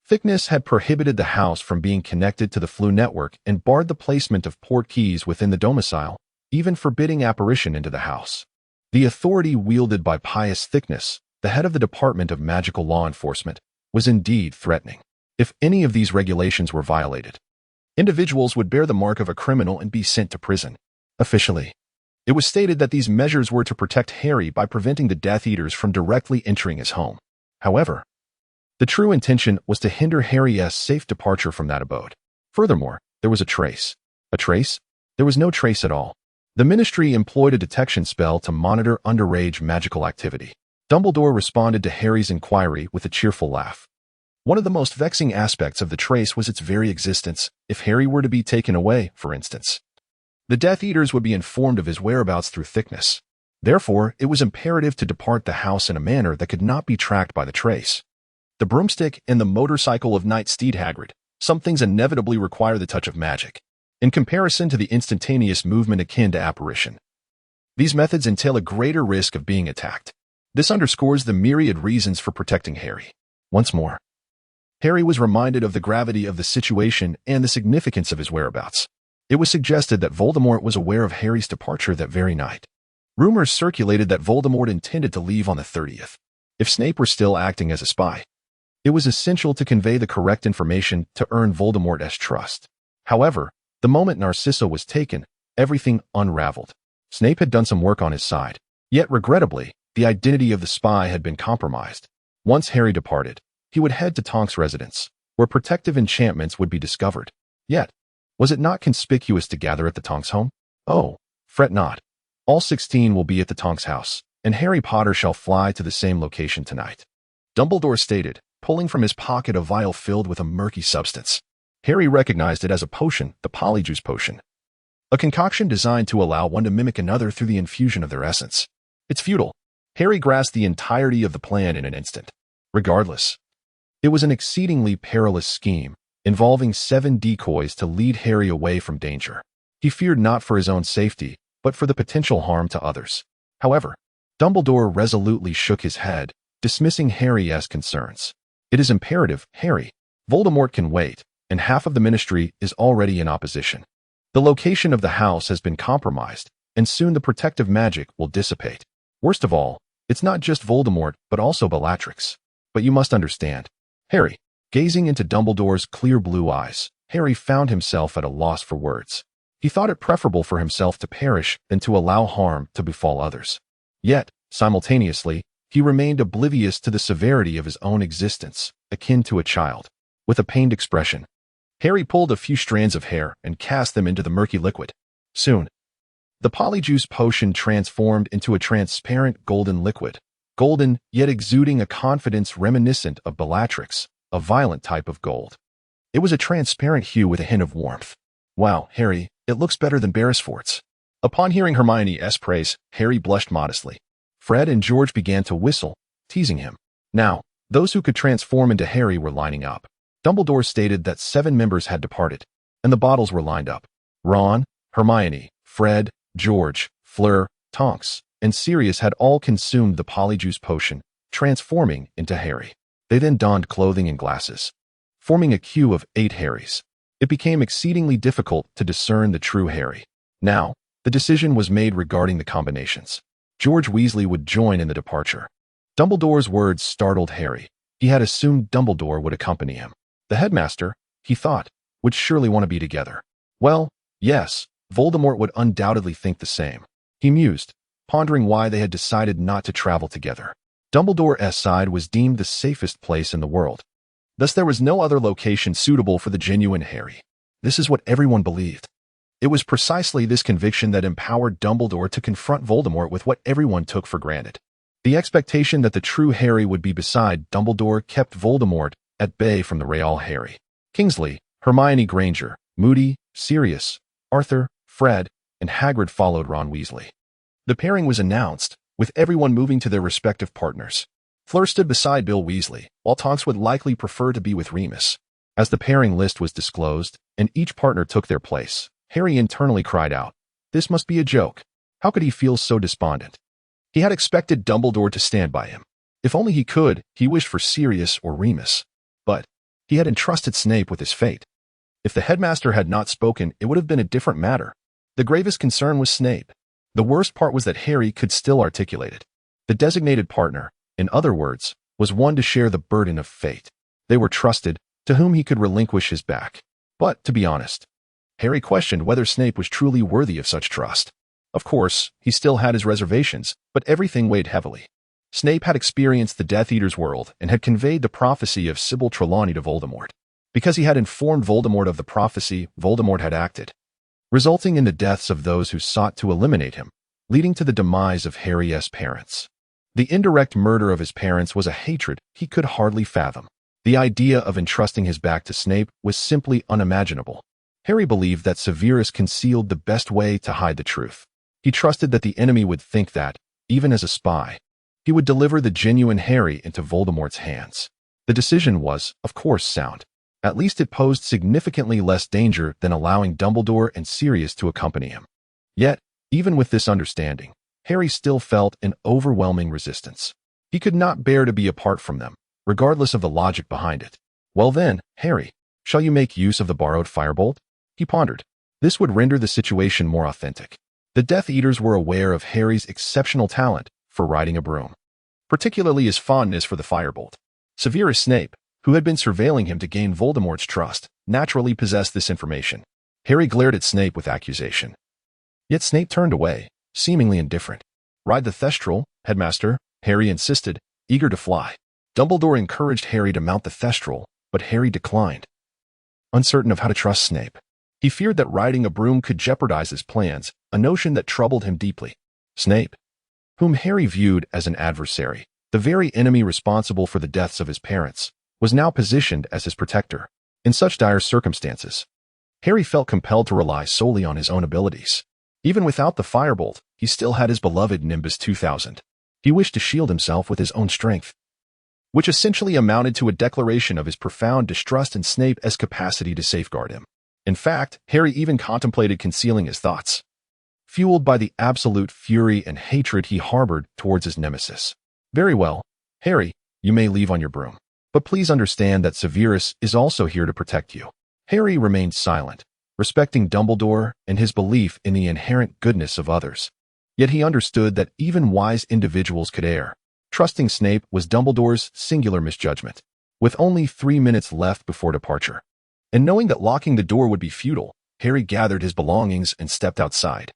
Thickness had prohibited the house from being connected to the Floo network and barred the placement of port keys within the domicile, even forbidding apparition into the house. The authority wielded by Pius Thickness, the head of the Department of Magical Law Enforcement, was indeed threatening. If any of these regulations were violated, individuals would bear the mark of a criminal and be sent to prison. Officially, it was stated that these measures were to protect Harry by preventing the Death Eaters from directly entering his home. However, the true intention was to hinder Harry's safe departure from that abode. Furthermore, there was a trace. A trace? There was no trace at all. The Ministry employed a detection spell to monitor underage magical activity. Dumbledore responded to Harry's inquiry with a cheerful laugh. One of the most vexing aspects of the trace was its very existence. If Harry were to be taken away, for instance, the Death Eaters would be informed of his whereabouts through Thickness. Therefore, it was imperative to depart the house in a manner that could not be tracked by the trace. The broomstick and the motorcycle of Knight Steed Hagrid, some things inevitably require the touch of magic, in comparison to the instantaneous movement akin to apparition. These methods entail a greater risk of being attacked. This underscores the myriad reasons for protecting Harry. Once more, Harry was reminded of the gravity of the situation and the significance of his whereabouts. It was suggested that Voldemort was aware of Harry's departure that very night. Rumors circulated that Voldemort intended to leave on the 30th. If Snape were still acting as a spy, it was essential to convey the correct information to earn Voldemort's trust. However, the moment Narcissa was taken, everything unraveled. Snape had done some work on his side. Yet, regrettably, the identity of the spy had been compromised. Once Harry departed, he would head to Tonks' residence, where protective enchantments would be discovered. Yet, was it not conspicuous to gather at the Tonks home? Oh, fret not. All 16 will be at the Tonks house, and Harry Potter shall fly to the same location tonight. Dumbledore stated, pulling from his pocket a vial filled with a murky substance. Harry recognized it as a potion, the Polyjuice potion. A concoction designed to allow one to mimic another through the infusion of their essence. It's futile. Harry grasped the entirety of the plan in an instant. Regardless, it was an exceedingly perilous scheme, involving 7 decoys to lead Harry away from danger. He feared not for his own safety, but for the potential harm to others. However, Dumbledore resolutely shook his head, dismissing Harry's concerns. It is imperative, Harry. Voldemort can wait, and half of the Ministry is already in opposition. The location of the house has been compromised, and soon the protective magic will dissipate. Worst of all, it's not just Voldemort, but also Bellatrix. But you must understand. Harry, gazing into Dumbledore's clear blue eyes, Harry found himself at a loss for words. He thought it preferable for himself to perish than to allow harm to befall others. Yet, simultaneously, he remained oblivious to the severity of his own existence, akin to a child. With a pained expression, Harry pulled a few strands of hair and cast them into the murky liquid. Soon, the Polyjuice potion transformed into a transparent golden liquid. Golden, yet exuding a confidence reminiscent of Bellatrix, a violent type of gold. It was a transparent hue with a hint of warmth. Wow, Harry, it looks better than Beresford's. Upon hearing Hermione's praise, Harry blushed modestly. Fred and George began to whistle, teasing him. Now, those who could transform into Harry were lining up. Dumbledore stated that 7 members had departed, and the bottles were lined up. Ron, Hermione, Fred, George, Fleur, Tonks, and Sirius had all consumed the Polyjuice potion, transforming into Harry. They then donned clothing and glasses, forming a queue of 8 Harrys. It became exceedingly difficult to discern the true Harry. Now, the decision was made regarding the combinations. George Weasley would join in the departure. Dumbledore's words startled Harry. He had assumed Dumbledore would accompany him. The headmaster, he thought, would surely want to be together. Well, yes, Voldemort would undoubtedly think the same. He mused, pondering why they had decided not to travel together. Dumbledore's side was deemed the safest place in the world. Thus there was no other location suitable for the genuine Harry. This is what everyone believed. It was precisely this conviction that empowered Dumbledore to confront Voldemort with what everyone took for granted. The expectation that the true Harry would be beside Dumbledore kept Voldemort at bay from the real Harry. Kingsley, Hermione Granger, Moody, Sirius, Arthur, Fred, and Hagrid followed Ron Weasley. The pairing was announced, with everyone moving to their respective partners. Fleur stood beside Bill Weasley, while Tonks would likely prefer to be with Remus. As the pairing list was disclosed, and each partner took their place, Harry internally cried out, "This must be a joke." How could he feel so despondent? He had expected Dumbledore to stand by him. If only he could, he wished for Sirius or Remus. But he had entrusted Snape with his fate. If the headmaster had not spoken, it would have been a different matter. The gravest concern was Snape. The worst part was that Harry could still articulate it. The designated partner, in other words, was one to share the burden of fate. They were trusted, to whom he could relinquish his back. But, to be honest, Harry questioned whether Snape was truly worthy of such trust. Of course, he still had his reservations, but everything weighed heavily. Snape had experienced the Death Eater's world and had conveyed the prophecy of Sybil Trelawney to Voldemort. Because he had informed Voldemort of the prophecy, Voldemort had acted, resulting in the deaths of those who sought to eliminate him, leading to the demise of Harry's parents. The indirect murder of his parents was a hatred he could hardly fathom. The idea of entrusting his back to Snape was simply unimaginable. Harry believed that Severus concealed the best way to hide the truth. He trusted that the enemy would think that, even as a spy, he would deliver the genuine Harry into Voldemort's hands. The decision was, of course, sound. At least it posed significantly less danger than allowing Dumbledore and Sirius to accompany him. Yet, even with this understanding, Harry still felt an overwhelming resistance. He could not bear to be apart from them, regardless of the logic behind it. Well then, Harry, shall you make use of the borrowed firebolt? He pondered. This would render the situation more authentic. The Death Eaters were aware of Harry's exceptional talent for riding a broom, particularly his fondness for the firebolt. Severus Snape, who had been surveilling him to gain Voldemort's trust, naturally possessed this information. Harry glared at Snape with accusation. Yet Snape turned away, seemingly indifferent. Ride the Thestral, Headmaster, Harry insisted, eager to fly. Dumbledore encouraged Harry to mount the Thestral, but Harry declined, uncertain of how to trust Snape. He feared that riding a broom could jeopardize his plans, a notion that troubled him deeply. Snape, whom Harry viewed as an adversary, the very enemy responsible for the deaths of his parents, was now positioned as his protector. In such dire circumstances, Harry felt compelled to rely solely on his own abilities. Even without the firebolt, he still had his beloved Nimbus 2000. He wished to shield himself with his own strength, which essentially amounted to a declaration of his profound distrust in Snape's capacity to safeguard him. In fact, Harry even contemplated concealing his thoughts, fueled by the absolute fury and hatred he harbored towards his nemesis. Very well, Harry, you may leave on your broom. But please understand that Severus is also here to protect you. Harry remained silent, respecting Dumbledore and his belief in the inherent goodness of others. Yet he understood that even wise individuals could err. Trusting Snape was Dumbledore's singular misjudgment. With only 3 minutes left before departure, and knowing that locking the door would be futile, Harry gathered his belongings and stepped outside.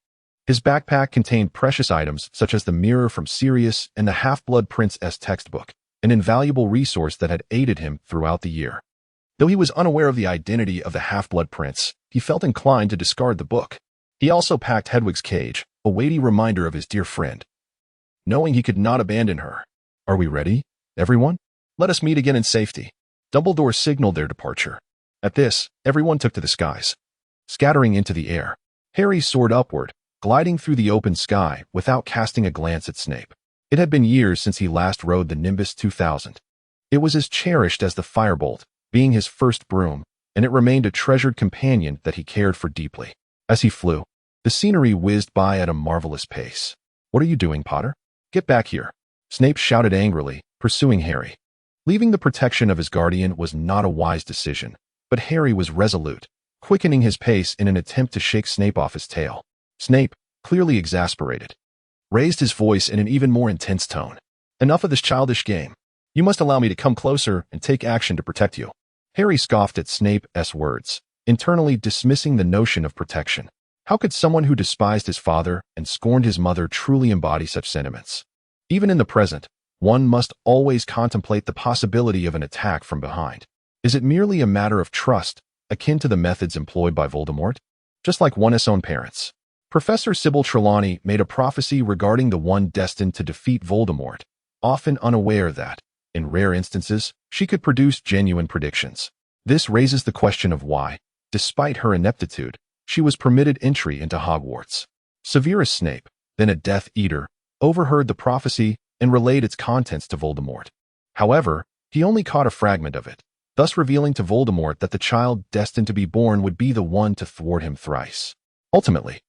His backpack contained precious items such as the mirror from Sirius and the Half-Blood Prince's textbook, an invaluable resource that had aided him throughout the year. Though he was unaware of the identity of the Half-Blood Prince, he felt inclined to discard the book. He also packed Hedwig's cage, a weighty reminder of his dear friend, knowing he could not abandon her. Are we ready, everyone? Let us meet again in safety. Dumbledore signaled their departure. At this, everyone took to the skies, scattering into the air. Harry soared upward, gliding through the open sky without casting a glance at Snape. It had been years since he last rode the Nimbus 2000. It was as cherished as the firebolt, being his first broom, and it remained a treasured companion that he cared for deeply. As he flew, the scenery whizzed by at a marvelous pace. What are you doing, Potter? Get back here. Snape shouted angrily, pursuing Harry. Leaving the protection of his guardian was not a wise decision, but Harry was resolute, quickening his pace in an attempt to shake Snape off his tail. Snape, clearly exasperated, raised his voice in an even more intense tone. Enough of this childish game. You must allow me to come closer and take action to protect you. Harry scoffed at Snape's words, internally dismissing the notion of protection. How could someone who despised his father and scorned his mother truly embody such sentiments? Even in the present, one must always contemplate the possibility of an attack from behind. Is it merely a matter of trust, akin to the methods employed by Voldemort? Just like one's own parents. Professor Sybil Trelawney made a prophecy regarding the one destined to defeat Voldemort, often unaware that, in rare instances, she could produce genuine predictions. This raises the question of why, despite her ineptitude, she was permitted entry into Hogwarts. Severus Snape, then a Death Eater, overheard the prophecy and relayed its contents to Voldemort. However, he only caught a fragment of it, thus revealing to Voldemort that the child destined to be born would be the one to thwart him thrice. Ultimately,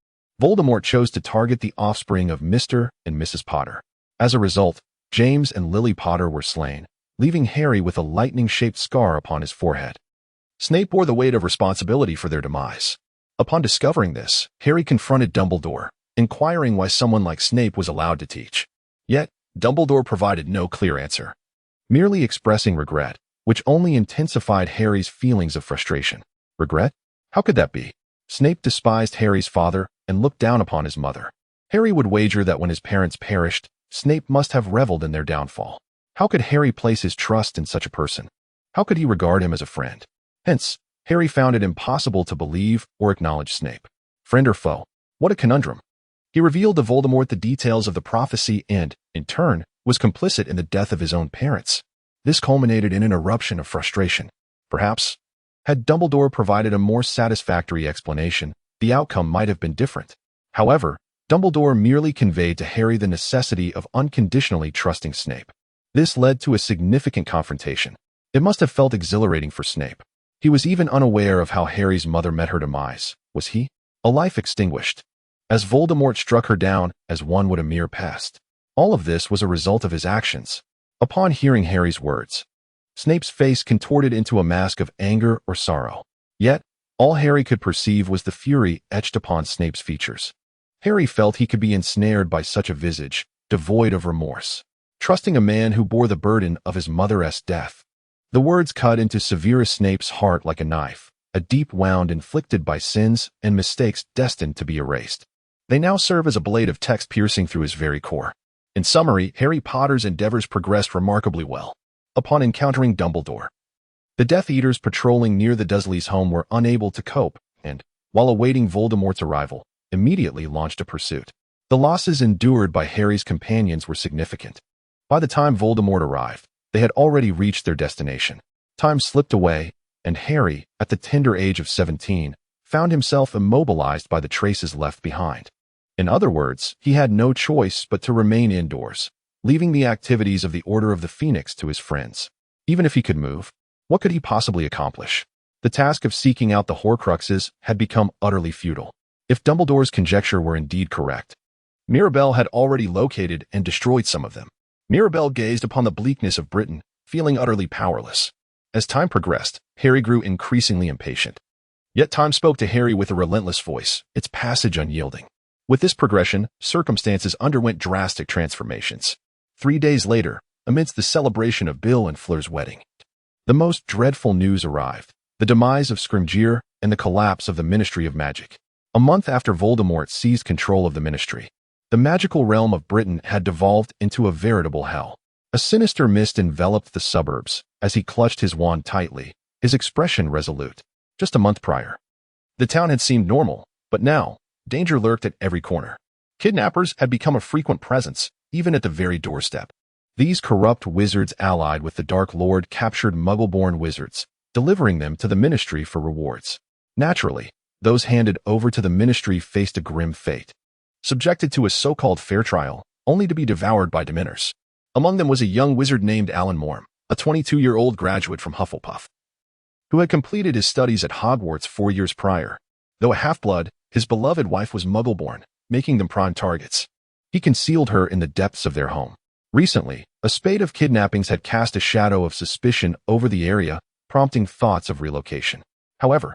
Voldemort chose to target the offspring of Mr. and Mrs. Potter. As a result, James and Lily Potter were slain, leaving Harry with a lightning-shaped scar upon his forehead. Snape bore the weight of responsibility for their demise. Upon discovering this, Harry confronted Dumbledore, inquiring why someone like Snape was allowed to teach. Yet, Dumbledore provided no clear answer, merely expressing regret, which only intensified Harry's feelings of frustration. Regret? How could that be? Snape despised Harry's father and looked down upon his mother. Harry would wager that when his parents perished, Snape must have reveled in their downfall. How could Harry place his trust in such a person? How could he regard him as a friend? Hence, Harry found it impossible to believe or acknowledge Snape. Friend or foe? What a conundrum. He revealed to Voldemort the details of the prophecy and, in turn, was complicit in the death of his own parents. This culminated in an eruption of frustration. Perhaps, had Dumbledore provided a more satisfactory explanation, the outcome might have been different. However, Dumbledore merely conveyed to Harry the necessity of unconditionally trusting Snape. This led to a significant confrontation. It must have felt exhilarating for Snape. He was even unaware of how Harry's mother met her demise. Was he? A life extinguished, as Voldemort struck her down as one would a mere pest. All of this was a result of his actions, Upon hearing Harry's words, Snape's face contorted into a mask of anger or sorrow. Yet, all Harry could perceive was the fury etched upon Snape's features. Harry felt he could be ensnared by such a visage, devoid of remorse, trusting a man who bore the burden of his mother's death. The words cut into Severus Snape's heart like a knife, a deep wound inflicted by sins and mistakes destined to be erased. They now serve as a blade of text piercing through his very core. In summary, Harry Potter's endeavors progressed remarkably well. Upon encountering Dumbledore, the Death Eaters patrolling near the Dursleys' home were unable to cope and, while awaiting Voldemort's arrival, immediately launched a pursuit. The losses endured by Harry's companions were significant. By the time Voldemort arrived, they had already reached their destination. Time slipped away, and Harry, at the tender age of 17, found himself immobilized by the traces left behind. In other words, he had no choice but to remain indoors, leaving the activities of the Order of the Phoenix to his friends. Even if he could move, what could he possibly accomplish? The task of seeking out the Horcruxes had become utterly futile. If Dumbledore's conjecture were indeed correct, Mirabel had already located and destroyed some of them. Mirabel gazed upon the bleakness of Britain, feeling utterly powerless. As time progressed, Harry grew increasingly impatient. Yet time spoke to Harry with a relentless voice, its passage unyielding. With this progression, circumstances underwent drastic transformations. 3 days later, amidst the celebration of Bill and Fleur's wedding, the most dreadful news arrived: the demise of Scrimgeour and the collapse of the Ministry of Magic. A month after Voldemort seized control of the Ministry, the magical realm of Britain had devolved into a veritable hell. A sinister mist enveloped the suburbs as he clutched his wand tightly, his expression resolute. Just a month prior, the town had seemed normal, but now, danger lurked at every corner. Kidnappers had become a frequent presence, even at the very doorstep. These corrupt wizards allied with the Dark Lord captured Muggle-born wizards, delivering them to the Ministry for rewards. Naturally, those handed over to the Ministry faced a grim fate. Subjected to a so-called fair trial, only to be devoured by Dementors. Among them was a young wizard named Alan Morm, a 22-year-old graduate from Hufflepuff, who had completed his studies at Hogwarts 4 years prior. Though a half-blood, his beloved wife was Muggle-born, making them prime targets. He concealed her in the depths of their home. Recently, a spate of kidnappings had cast a shadow of suspicion over the area, prompting thoughts of relocation. However,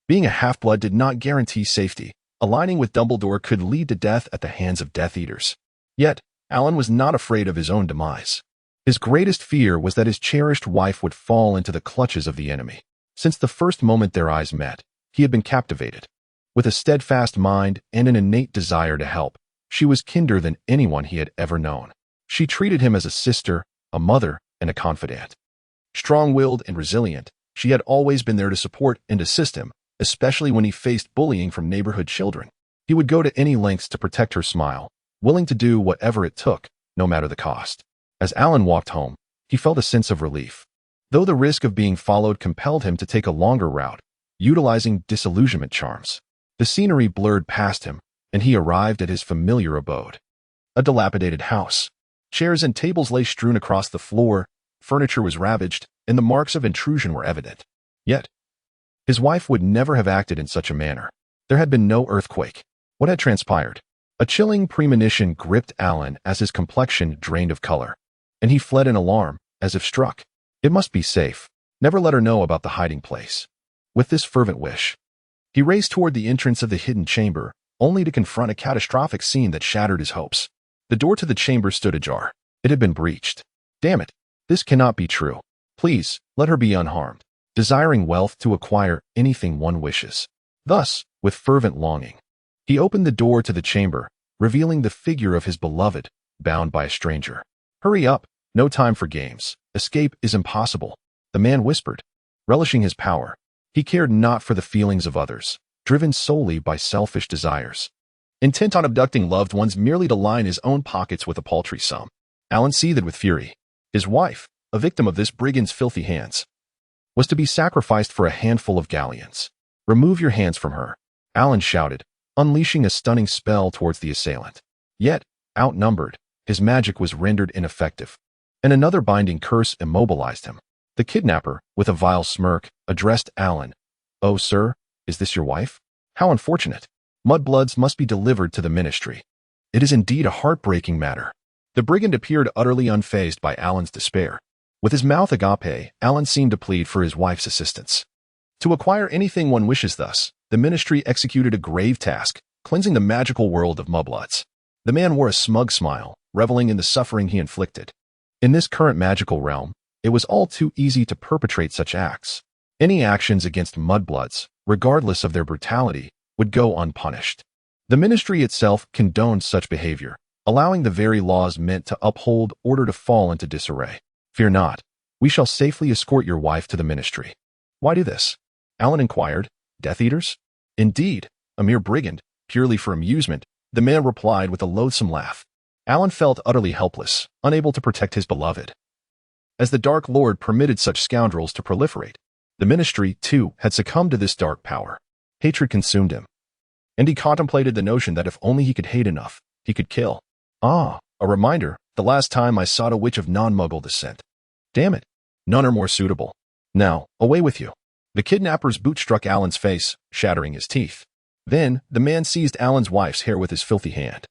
being a half-blood did not guarantee safety. Aligning with Dumbledore could lead to death at the hands of Death Eaters. Yet, Alan was not afraid of his own demise. His greatest fear was that his cherished wife would fall into the clutches of the enemy. Since the first moment their eyes met, he had been captivated. With a steadfast mind and an innate desire to help, she was kinder than anyone he had ever known. She treated him as a sister, a mother, and a confidant. Strong-willed and resilient, she had always been there to support and assist him, especially when he faced bullying from neighborhood children. He would go to any lengths to protect her smile, willing to do whatever it took, no matter the cost. As Alan walked home, he felt a sense of relief. Though the risk of being followed compelled him to take a longer route, utilizing disillusionment charms. The scenery blurred past him, and he arrived at his familiar abode. A dilapidated house. Chairs and tables lay strewn across the floor, furniture was ravaged, and the marks of intrusion were evident. Yet, his wife would never have acted in such a manner. There had been no earthquake. What had transpired? A chilling premonition gripped Alan as his complexion drained of color, and he fled in alarm, as if struck. It must be safe. Never let her know about the hiding place. With this fervent wish, he raced toward the entrance of the hidden chamber, only to confront a catastrophic scene that shattered his hopes. The door to the chamber stood ajar. It had been breached. Damn it! This cannot be true. Please, let her be unharmed. Desiring wealth to acquire anything one wishes. Thus, with fervent longing, he opened the door to the chamber, revealing the figure of his beloved, bound by a stranger. Hurry up, no time for games. Escape is impossible, the man whispered. Relishing his power, he cared not for the feelings of others, driven solely by selfish desires. Intent on abducting loved ones merely to line his own pockets with a paltry sum. Alan seethed with fury. His wife, a victim of this brigand's filthy hands, was to be sacrificed for a handful of galleons. Remove your hands from her, Alan shouted, unleashing a stunning spell towards the assailant. Yet, outnumbered, his magic was rendered ineffective, and another binding curse immobilized him. The kidnapper, with a vile smirk, addressed Alan. Oh, sir, is this your wife? How unfortunate. Mudbloods must be delivered to the Ministry. It is indeed a heartbreaking matter. The brigand appeared utterly unfazed by Alan's despair. With his mouth agape, Alan seemed to plead for his wife's assistance. To acquire anything one wishes thus, the ministry executed a grave task, cleansing the magical world of mudbloods. The man wore a smug smile, reveling in the suffering he inflicted. In this current magical realm, it was all too easy to perpetrate such acts. Any actions against mudbloods, regardless of their brutality, would go unpunished. The ministry itself condoned such behavior, allowing the very laws meant to uphold order to fall into disarray. Fear not, we shall safely escort your wife to the ministry. Why do this? Alan inquired. Death Eaters? Indeed, a mere brigand, purely for amusement, the man replied with a loathsome laugh. Alan felt utterly helpless, unable to protect his beloved. As the Dark Lord permitted such scoundrels to proliferate, the ministry, too, had succumbed to this dark power. Hatred consumed him, and he contemplated the notion that if only he could hate enough, he could kill. Ah, a reminder, the last time I sought a witch of non-muggle descent. Damn it, none are more suitable. Now, away with you. The kidnapper's boot struck Alan's face, shattering his teeth. Then, the man seized Alan's wife's hair with his filthy hand,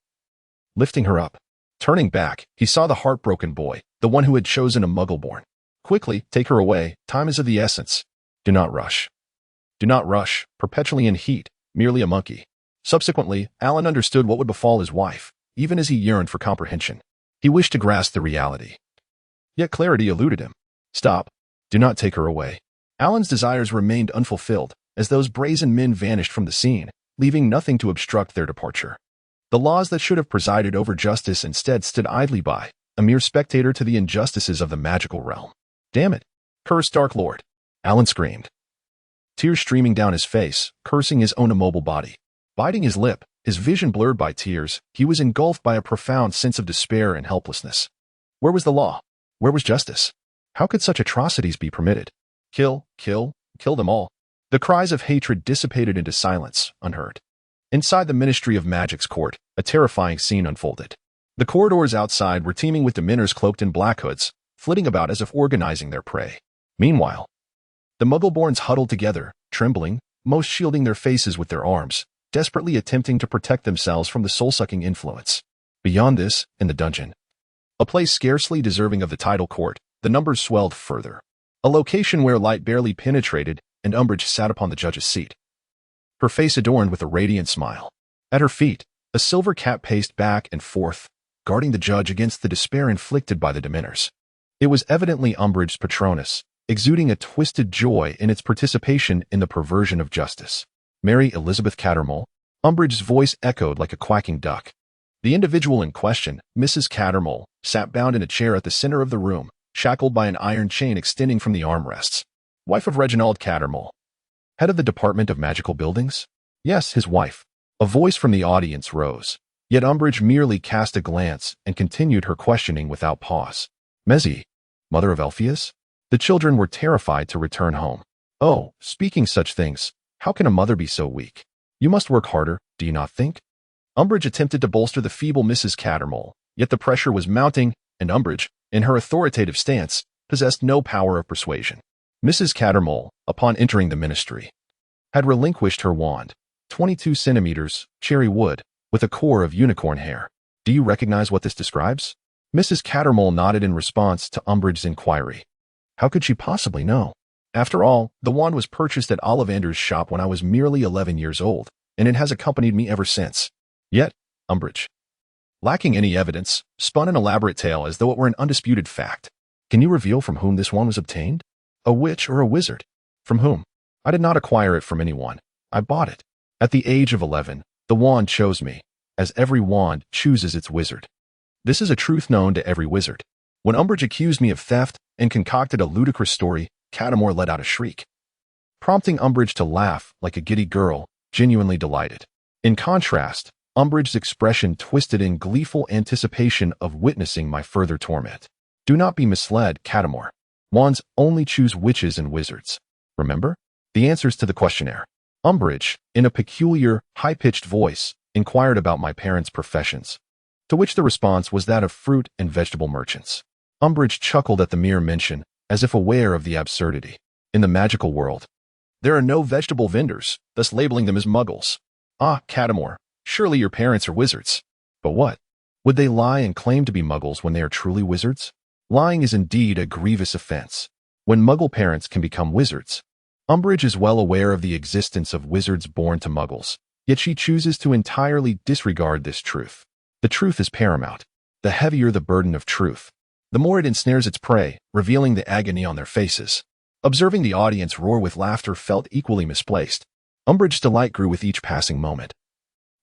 lifting her up. Turning back, he saw the heartbroken boy, the one who had chosen a muggle-born. Quickly, take her away, time is of the essence. Do not rush. Do not rush, perpetually in heat, merely a monkey. Subsequently, Alan understood what would befall his wife, even as he yearned for comprehension. He wished to grasp the reality. Yet clarity eluded him. Stop. Do not take her away. Alan's desires remained unfulfilled, as those brazen men vanished from the scene, leaving nothing to obstruct their departure. The laws that should have presided over justice instead stood idly by, a mere spectator to the injustices of the magical realm. Damn it! Curse Dark Lord! Alan screamed, tears streaming down his face, cursing his own immobile body. Biting his lip, his vision blurred by tears, he was engulfed by a profound sense of despair and helplessness. Where was the law? Where was justice? How could such atrocities be permitted? Kill, kill, kill them all. The cries of hatred dissipated into silence, unheard. Inside the Ministry of Magic's court, a terrifying scene unfolded. The corridors outside were teeming with dementors cloaked in black hoods, flitting about as if organizing their prey. Meanwhile, the Muggleborns huddled together, trembling, most shielding their faces with their arms, desperately attempting to protect themselves from the soul-sucking influence. Beyond this, in the dungeon, a place scarcely deserving of the title court, the numbers swelled further. A location where light barely penetrated, and Umbridge sat upon the judge's seat, her face adorned with a radiant smile. At her feet, a silver cat paced back and forth, guarding the judge against the despair inflicted by the dementors. It was evidently Umbridge's Patronus, exuding a twisted joy in its participation in the perversion of justice. Mary Elizabeth Cattermole, Umbridge's voice echoed like a quacking duck. The individual in question, Mrs. Cattermole, sat bound in a chair at the center of the room, shackled by an iron chain extending from the armrests. Wife of Reginald Cattermole, head of the Department of Magical Buildings? Yes, his wife. A voice from the audience rose. Yet Umbridge merely cast a glance and continued her questioning without pause. Mezzy, mother of Elphias? The children were terrified to return home. Oh, speaking such things, how can a mother be so weak? You must work harder, do you not think? Umbridge attempted to bolster the feeble Mrs. Cattermole, yet the pressure was mounting, and Umbridge, in her authoritative stance, possessed no power of persuasion. Mrs. Cattermole, upon entering the ministry, had relinquished her wand, 22 centimeters, cherry wood, with a core of unicorn hair. Do you recognize what this describes? Mrs. Cattermole nodded in response to Umbridge's inquiry. How could she possibly know? After all, the wand was purchased at Ollivander's shop when I was merely 11 years old, and it has accompanied me ever since. Yet, Umbridge, lacking any evidence, spun an elaborate tale as though it were an undisputed fact. Can you reveal from whom this wand was obtained? A witch or a wizard? From whom? I did not acquire it from anyone. I bought it. At the age of 11, the wand chose me, as every wand chooses its wizard. This is a truth known to every wizard. When Umbridge accused me of theft and concocted a ludicrous story, Cattermole let out a shriek, prompting Umbridge to laugh like a giddy girl, genuinely delighted. In contrast, Umbridge's expression twisted in gleeful anticipation of witnessing my further torment. Do not be misled, Cattermole. Wands only choose witches and wizards. Remember? The answers to the questionnaire. Umbridge, in a peculiar, high-pitched voice, inquired about my parents' professions, to which the response was that of fruit and vegetable merchants. Umbridge chuckled at the mere mention, as if aware of the absurdity. In the magical world, there are no vegetable vendors, thus labeling them as muggles. Ah, Cattermole, surely your parents are wizards. But what? Would they lie and claim to be muggles when they are truly wizards? Lying is indeed a grievous offense. When muggle parents can become wizards, Umbridge is well aware of the existence of wizards born to muggles, yet she chooses to entirely disregard this truth. The truth is paramount. The heavier the burden of truth, the more it ensnares its prey, revealing the agony on their faces. Observing the audience roar with laughter felt equally misplaced. Umbridge's delight grew with each passing moment,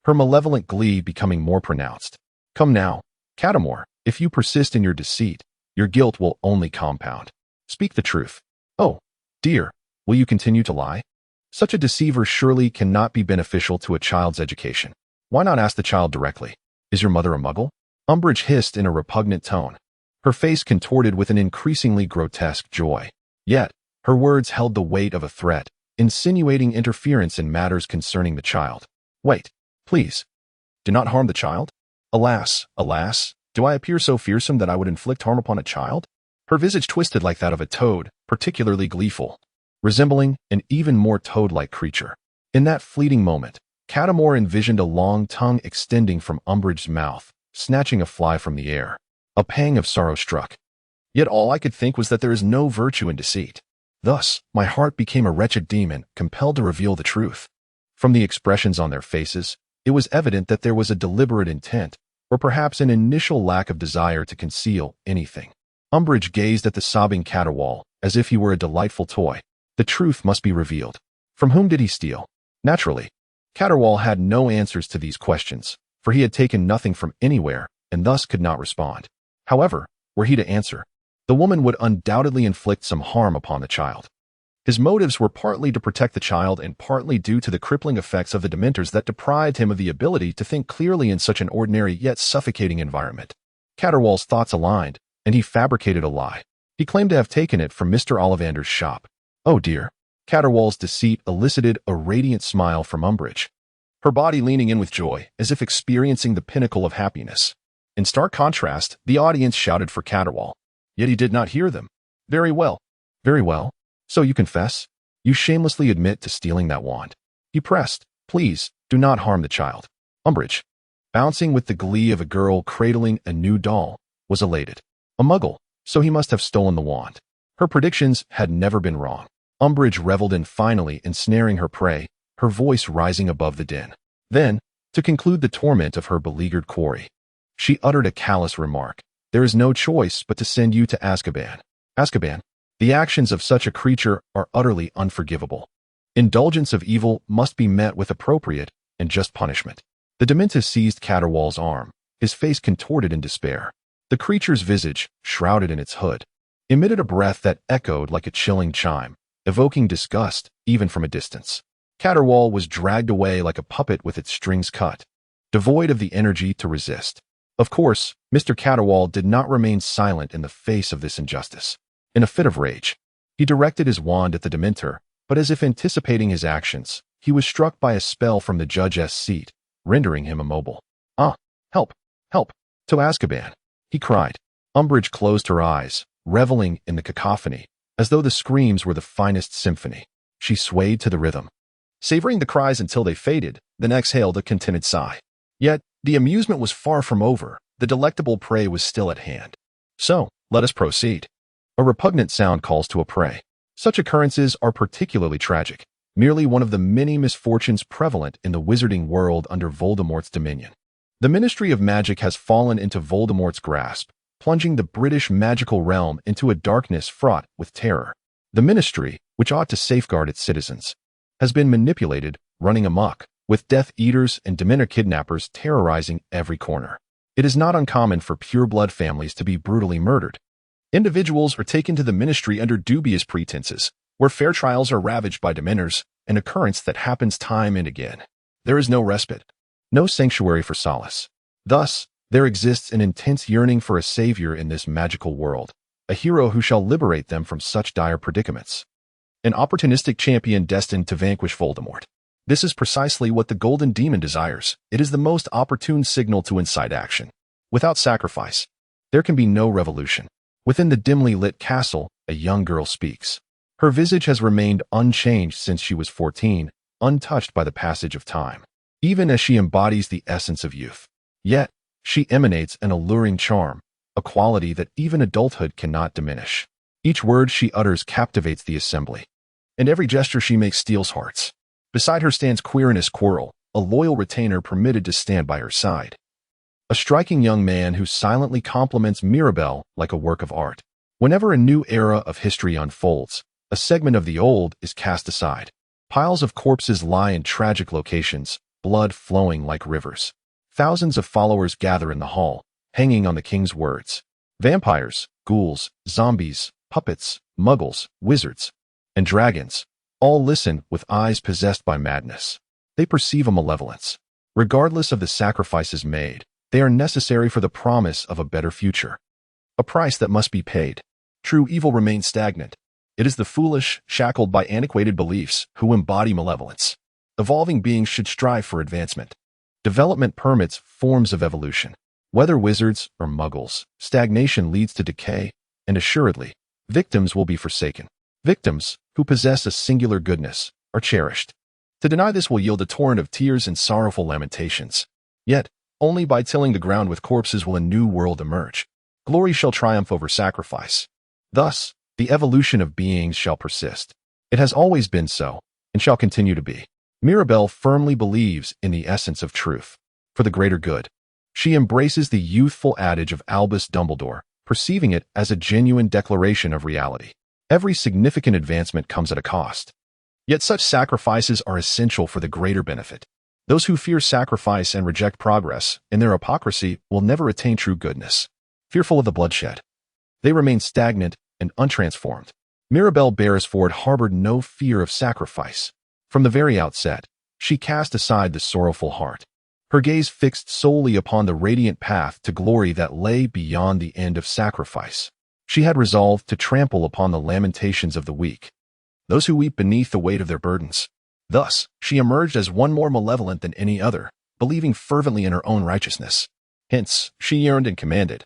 her malevolent glee becoming more pronounced. Come now, Catamore, if you persist in your deceit, your guilt will only compound. Speak the truth. Oh, dear, will you continue to lie? Such a deceiver surely cannot be beneficial to a child's education. Why not ask the child directly? Is your mother a muggle? Umbridge hissed in a repugnant tone, her face contorted with an increasingly grotesque joy. Yet, her words held the weight of a threat, insinuating interference in matters concerning the child. Wait, please. Do not harm the child? Alas, alas, do I appear so fearsome that I would inflict harm upon a child? Her visage twisted like that of a toad, particularly gleeful, resembling an even more toad-like creature. In that fleeting moment, Catamore envisioned a long tongue extending from Umbridge's mouth, snatching a fly from the air. A pang of sorrow struck. Yet all I could think was that there is no virtue in deceit. Thus, my heart became a wretched demon, compelled to reveal the truth. From the expressions on their faces, it was evident that there was a deliberate intent, or perhaps an initial lack of desire to conceal anything. Umbridge gazed at the sobbing Caterwall, as if he were a delightful toy. The truth must be revealed. From whom did he steal? Naturally, Caterwall had no answers to these questions, for he had taken nothing from anywhere, and thus could not respond. However, were he to answer, the woman would undoubtedly inflict some harm upon the child. His motives were partly to protect the child and partly due to the crippling effects of the Dementors that deprived him of the ability to think clearly in such an ordinary yet suffocating environment. Caterwall's thoughts aligned, and he fabricated a lie. He claimed to have taken it from Mr. Ollivander's shop. Oh dear. Caterwall's deceit elicited a radiant smile from Umbridge, her body leaning in with joy, as if experiencing the pinnacle of happiness. In stark contrast, the audience shouted for Caterwall. Yet he did not hear them. Very well. Very well. So you confess? You shamelessly admit to stealing that wand. He pressed. Please, do not harm the child. Umbridge, bouncing with the glee of a girl cradling a new doll, was elated. A muggle, so he must have stolen the wand. Her predictions had never been wrong. Umbridge reveled in finally ensnaring her prey, her voice rising above the din. Then, to conclude the torment of her beleaguered quarry, she uttered a callous remark. There is no choice but to send you to Azkaban. Azkaban? The actions of such a creature are utterly unforgivable. Indulgence of evil must be met with appropriate and just punishment. The Dementor seized Caterwall's arm, his face contorted in despair. The creature's visage, shrouded in its hood, emitted a breath that echoed like a chilling chime, evoking disgust even from a distance. Caterwall was dragged away like a puppet with its strings cut, devoid of the energy to resist. Of course, Mr. Caterwall did not remain silent in the face of this injustice. In a fit of rage, he directed his wand at the Dementor, but as if anticipating his actions, he was struck by a spell from the judge's seat, rendering him immobile. Ah, help, help, to Azkaban, he cried. Umbridge closed her eyes, reveling in the cacophony, as though the screams were the finest symphony. She swayed to the rhythm, savoring the cries until they faded, then exhaled a contented sigh. Yet, the amusement was far from over. The delectable prey was still at hand. So, let us proceed. A repugnant sound calls to a prey. Such occurrences are particularly tragic, merely one of the many misfortunes prevalent in the wizarding world under Voldemort's dominion. The Ministry of Magic has fallen into Voldemort's grasp, plunging the British magical realm into a darkness fraught with terror. The Ministry, which ought to safeguard its citizens, has been manipulated, running amok, with Death Eaters and Dementor kidnappers terrorizing every corner. It is not uncommon for pure-blood families to be brutally murdered. Individuals are taken to the Ministry under dubious pretenses, where fair trials are ravaged by Dementors, an occurrence that happens time and again. There is no respite, no sanctuary for solace. Thus, there exists an intense yearning for a savior in this magical world, a hero who shall liberate them from such dire predicaments. An opportunistic champion destined to vanquish Voldemort. This is precisely what the Golden Demon desires. It is the most opportune signal to incite action. Without sacrifice, there can be no revolution. Within the dimly lit castle, a young girl speaks. Her visage has remained unchanged since she was 14, untouched by the passage of time, even as she embodies the essence of youth. Yet, She emanates an alluring charm, a quality that even adulthood cannot diminish. Each word she utters captivates the assembly, and every gesture she makes steals hearts. Beside her stands Quirinus Quirrell, a loyal retainer permitted to stand by her side. A striking young man who silently compliments Mirabelle like a work of art. Whenever a new era of history unfolds, a segment of the old is cast aside. Piles of corpses lie in tragic locations, blood flowing like rivers. Thousands of followers gather in the hall, hanging on the king's words. Vampires, ghouls, zombies, puppets, muggles, wizards, and dragons all listen with eyes possessed by madness. They perceive a malevolence. Regardless of the sacrifices made, they are necessary for the promise of a better future. A price that must be paid. True evil remains stagnant. It is the foolish, shackled by antiquated beliefs, who embody malevolence. Evolving beings should strive for advancement. Development permits forms of evolution. Whether wizards or muggles, stagnation leads to decay, and assuredly, victims will be forsaken. Victims, who possess a singular goodness, are cherished. To deny this will yield a torrent of tears and sorrowful lamentations. Yet, only by tilling the ground with corpses will a new world emerge. Glory shall triumph over sacrifice. Thus, the evolution of beings shall persist. It has always been so, and shall continue to be. Mirabelle firmly believes in the essence of truth, for the greater good. She embraces the youthful adage of Albus Dumbledore, perceiving it as a genuine declaration of reality. Every significant advancement comes at a cost. Yet such sacrifices are essential for the greater benefit. Those who fear sacrifice and reject progress, in their hypocrisy, will never attain true goodness. Fearful of the bloodshed, they remain stagnant and untransformed. Mirabelle Beresford harbored no fear of sacrifice. From the very outset, she cast aside the sorrowful heart. Her gaze fixed solely upon the radiant path to glory that lay beyond the end of sacrifice. She had resolved to trample upon the lamentations of the weak, those who weep beneath the weight of their burdens. Thus, she emerged as one more malevolent than any other, believing fervently in her own righteousness. Hence, she yearned and commanded,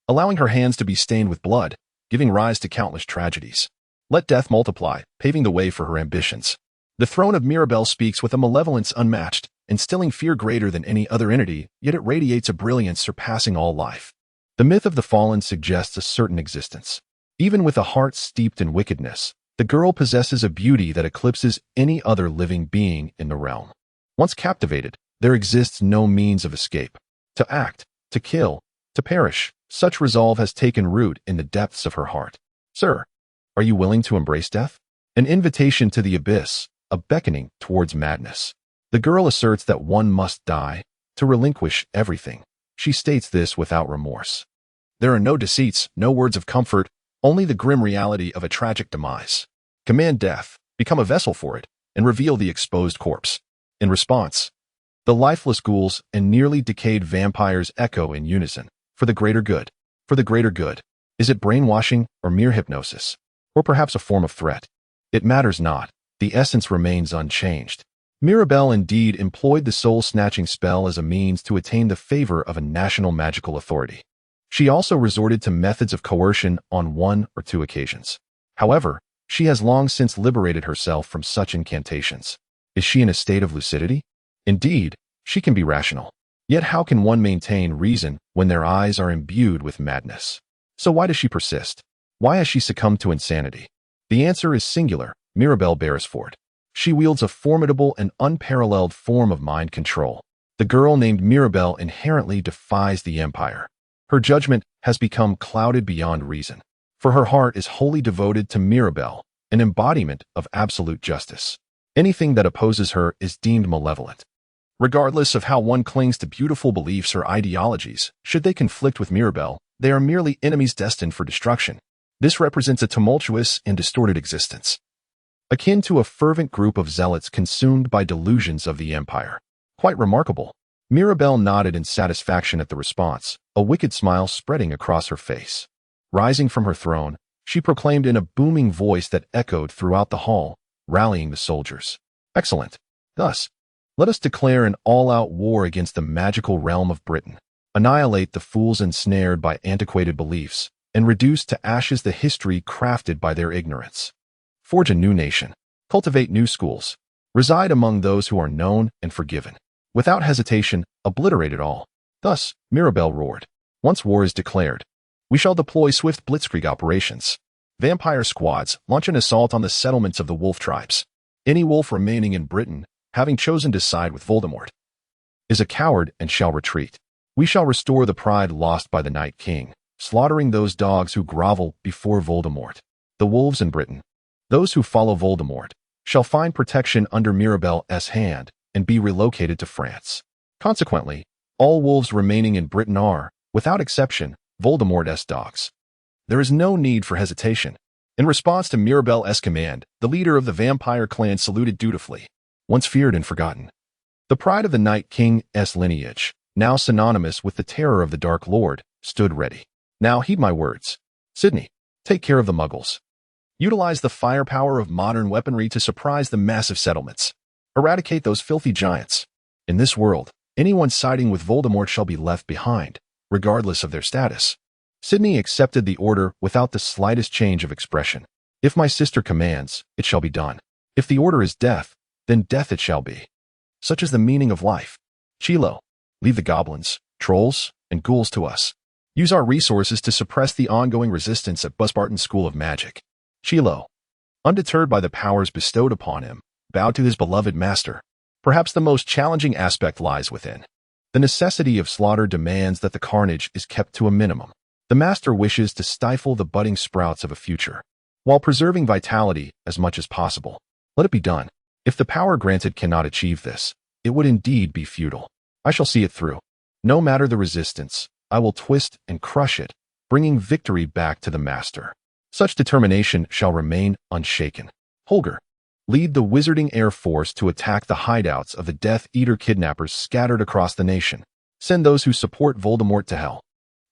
allowing her hands to be stained with blood, giving rise to countless tragedies. Let death multiply, paving the way for her ambitions. The throne of Mirabelle speaks with a malevolence unmatched, instilling fear greater than any other entity, yet it radiates a brilliance surpassing all life. The myth of the fallen suggests a certain existence. Even with a heart steeped in wickedness, the girl possesses a beauty that eclipses any other living being in the realm. Once captivated, there exists no means of escape. To act, to kill, to perish, such resolve has taken root in the depths of her heart. Sir, are you willing to embrace death? An invitation to the abyss, a beckoning towards madness. The girl asserts that one must die, to relinquish everything. She states this without remorse. There are no deceits, no words of comfort, only the grim reality of a tragic demise. Command death, become a vessel for it, and reveal the exposed corpse. In response, the lifeless ghouls and nearly decayed vampires echo in unison. For the greater good. For the greater good. Is it brainwashing or mere hypnosis? Or perhaps a form of threat? It matters not. The essence remains unchanged. Mirabelle indeed employed the soul-snatching spell as a means to attain the favor of a national magical authority. She also resorted to methods of coercion on one or two occasions. However, she has long since liberated herself from such incantations. Is she in a state of lucidity? Indeed, she can be rational. Yet how can one maintain reason when their eyes are imbued with madness? So why does she persist? Why has she succumbed to insanity? The answer is singular, Mirabelle Beresford. She wields a formidable and unparalleled form of mind control. The girl named Mirabelle inherently defies the Empire. Her judgment has become clouded beyond reason, for her heart is wholly devoted to Mirabelle, an embodiment of absolute justice. Anything that opposes her is deemed malevolent. Regardless of how one clings to beautiful beliefs or ideologies, should they conflict with Mirabelle, they are merely enemies destined for destruction. This represents a tumultuous and distorted existence, akin to a fervent group of zealots consumed by delusions of the Empire. Quite remarkable. Mirabelle nodded in satisfaction at the response, a wicked smile spreading across her face. Rising from her throne, she proclaimed in a booming voice that echoed throughout the hall, rallying the soldiers. Excellent. Thus, let us declare an all-out war against the magical realm of Britain, annihilate the fools ensnared by antiquated beliefs, and reduce to ashes the history crafted by their ignorance. Forge a new nation, cultivate new schools, reside among those who are known and forgiven. Without hesitation, obliterate it all. Thus, Mirabelle roared. Once war is declared, we shall deploy swift blitzkrieg operations. Vampire squads launch an assault on the settlements of the wolf tribes. Any wolf remaining in Britain, having chosen to side with Voldemort, is a coward and shall retreat. We shall restore the pride lost by the Night King, slaughtering those dogs who grovel before Voldemort. The wolves in Britain, those who follow Voldemort, shall find protection under Mirabelle's hand and be relocated to France. Consequently, all wolves remaining in Britain are, without exception, Voldemort's dogs. There is no need for hesitation. In response to Mirabelle's command, the leader of the vampire clan saluted dutifully. Once feared and forgotten, the pride of the Night King's lineage, now synonymous with the terror of the Dark Lord, stood ready. Now heed my words. Sydney, take care of the Muggles. Utilize the firepower of modern weaponry to surprise the massive settlements. Eradicate those filthy giants. In this world, anyone siding with Voldemort shall be left behind, regardless of their status. Sydney accepted the order without the slightest change of expression. If my sister commands, it shall be done. If the order is death, then death it shall be. Such is the meaning of life. Chilo, leave the goblins, trolls, and ghouls to us. Use our resources to suppress the ongoing resistance at Busbarton School of Magic. Chilo, undeterred by the powers bestowed upon him, bowed to his beloved master. Perhaps the most challenging aspect lies within. The necessity of slaughter demands that the carnage is kept to a minimum. The master wishes to stifle the budding sprouts of a future, while preserving vitality as much as possible. Let it be done. If the power granted cannot achieve this, it would indeed be futile. I shall see it through. No matter the resistance, I will twist and crush it, bringing victory back to the master. Such determination shall remain unshaken. Holger, lead the Wizarding Air Force to attack the hideouts of the Death Eater kidnappers scattered across the nation. Send those who support Voldemort to hell.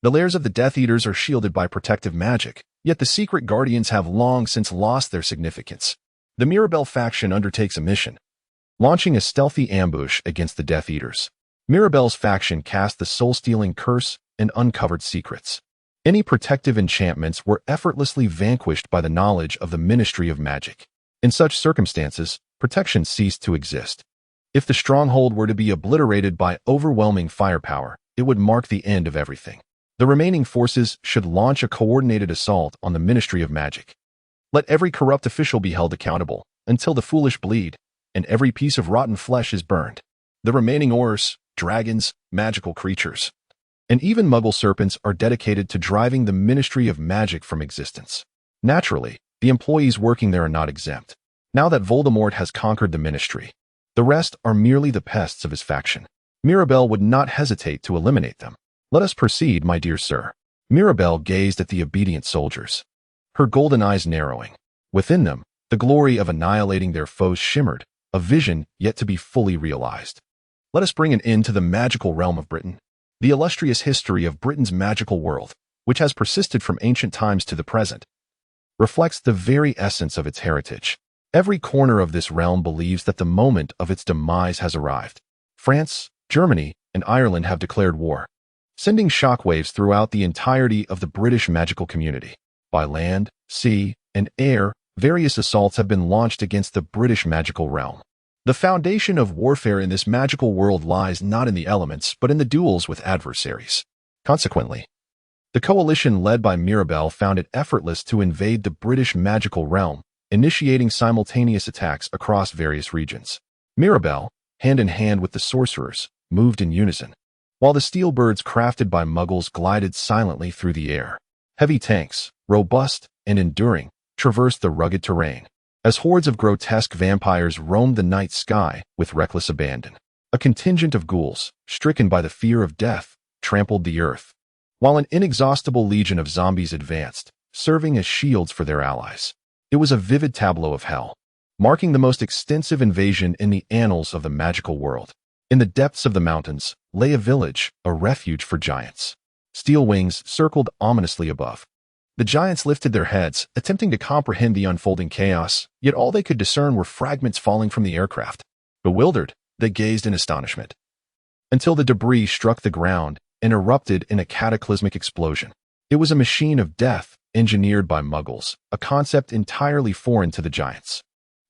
The lairs of the Death Eaters are shielded by protective magic, yet the secret guardians have long since lost their significance. The Mirabelle faction undertakes a mission, launching a stealthy ambush against the Death Eaters. Mirabelle's faction cast the soul-stealing curse and uncovered secrets. Any protective enchantments were effortlessly vanquished by the knowledge of the Ministry of Magic. In such circumstances, protection ceased to exist. If the stronghold were to be obliterated by overwhelming firepower, it would mark the end of everything. The remaining forces should launch a coordinated assault on the Ministry of Magic. Let every corrupt official be held accountable, until the foolish bleed, and every piece of rotten flesh is burned. The remaining Aurors, dragons, magical creatures, and even Muggle serpents are dedicated to driving the Ministry of Magic from existence. Naturally, the employees working there are not exempt. Now that Voldemort has conquered the Ministry, the rest are merely the pests of his faction. Mirabelle would not hesitate to eliminate them. Let us proceed, my dear sir. Mirabelle gazed at the obedient soldiers, her golden eyes narrowing. Within them, the glory of annihilating their foes shimmered, a vision yet to be fully realized. Let us bring an end to the magical realm of Britain. The illustrious history of Britain's magical world, which has persisted from ancient times to the present, reflects the very essence of its heritage. Every corner of this realm believes that the moment of its demise has arrived. France, Germany, and Ireland have declared war, sending shockwaves throughout the entirety of the British magical community. By land, sea, and air, various assaults have been launched against the British magical realm. The foundation of warfare in this magical world lies not in the elements, but in the duels with adversaries. Consequently, the coalition led by Mirabelle found it effortless to invade the British magical realm, initiating simultaneous attacks across various regions. Mirabelle, hand in hand with the sorcerers, moved in unison, while the steel birds crafted by Muggles glided silently through the air. Heavy tanks, robust and enduring, traversed the rugged terrain, as hordes of grotesque vampires roamed the night sky with reckless abandon. A contingent of ghouls, stricken by the fear of death, trampled the earth, while an inexhaustible legion of zombies advanced, serving as shields for their allies. It was a vivid tableau of hell, marking the most extensive invasion in the annals of the magical world. In the depths of the mountains lay a village, a refuge for giants. Steel wings circled ominously above. The giants lifted their heads, attempting to comprehend the unfolding chaos, yet all they could discern were fragments falling from the aircraft. Bewildered, they gazed in astonishment, until the debris struck the ground and erupted in a cataclysmic explosion. It was a machine of death, engineered by Muggles, a concept entirely foreign to the giants.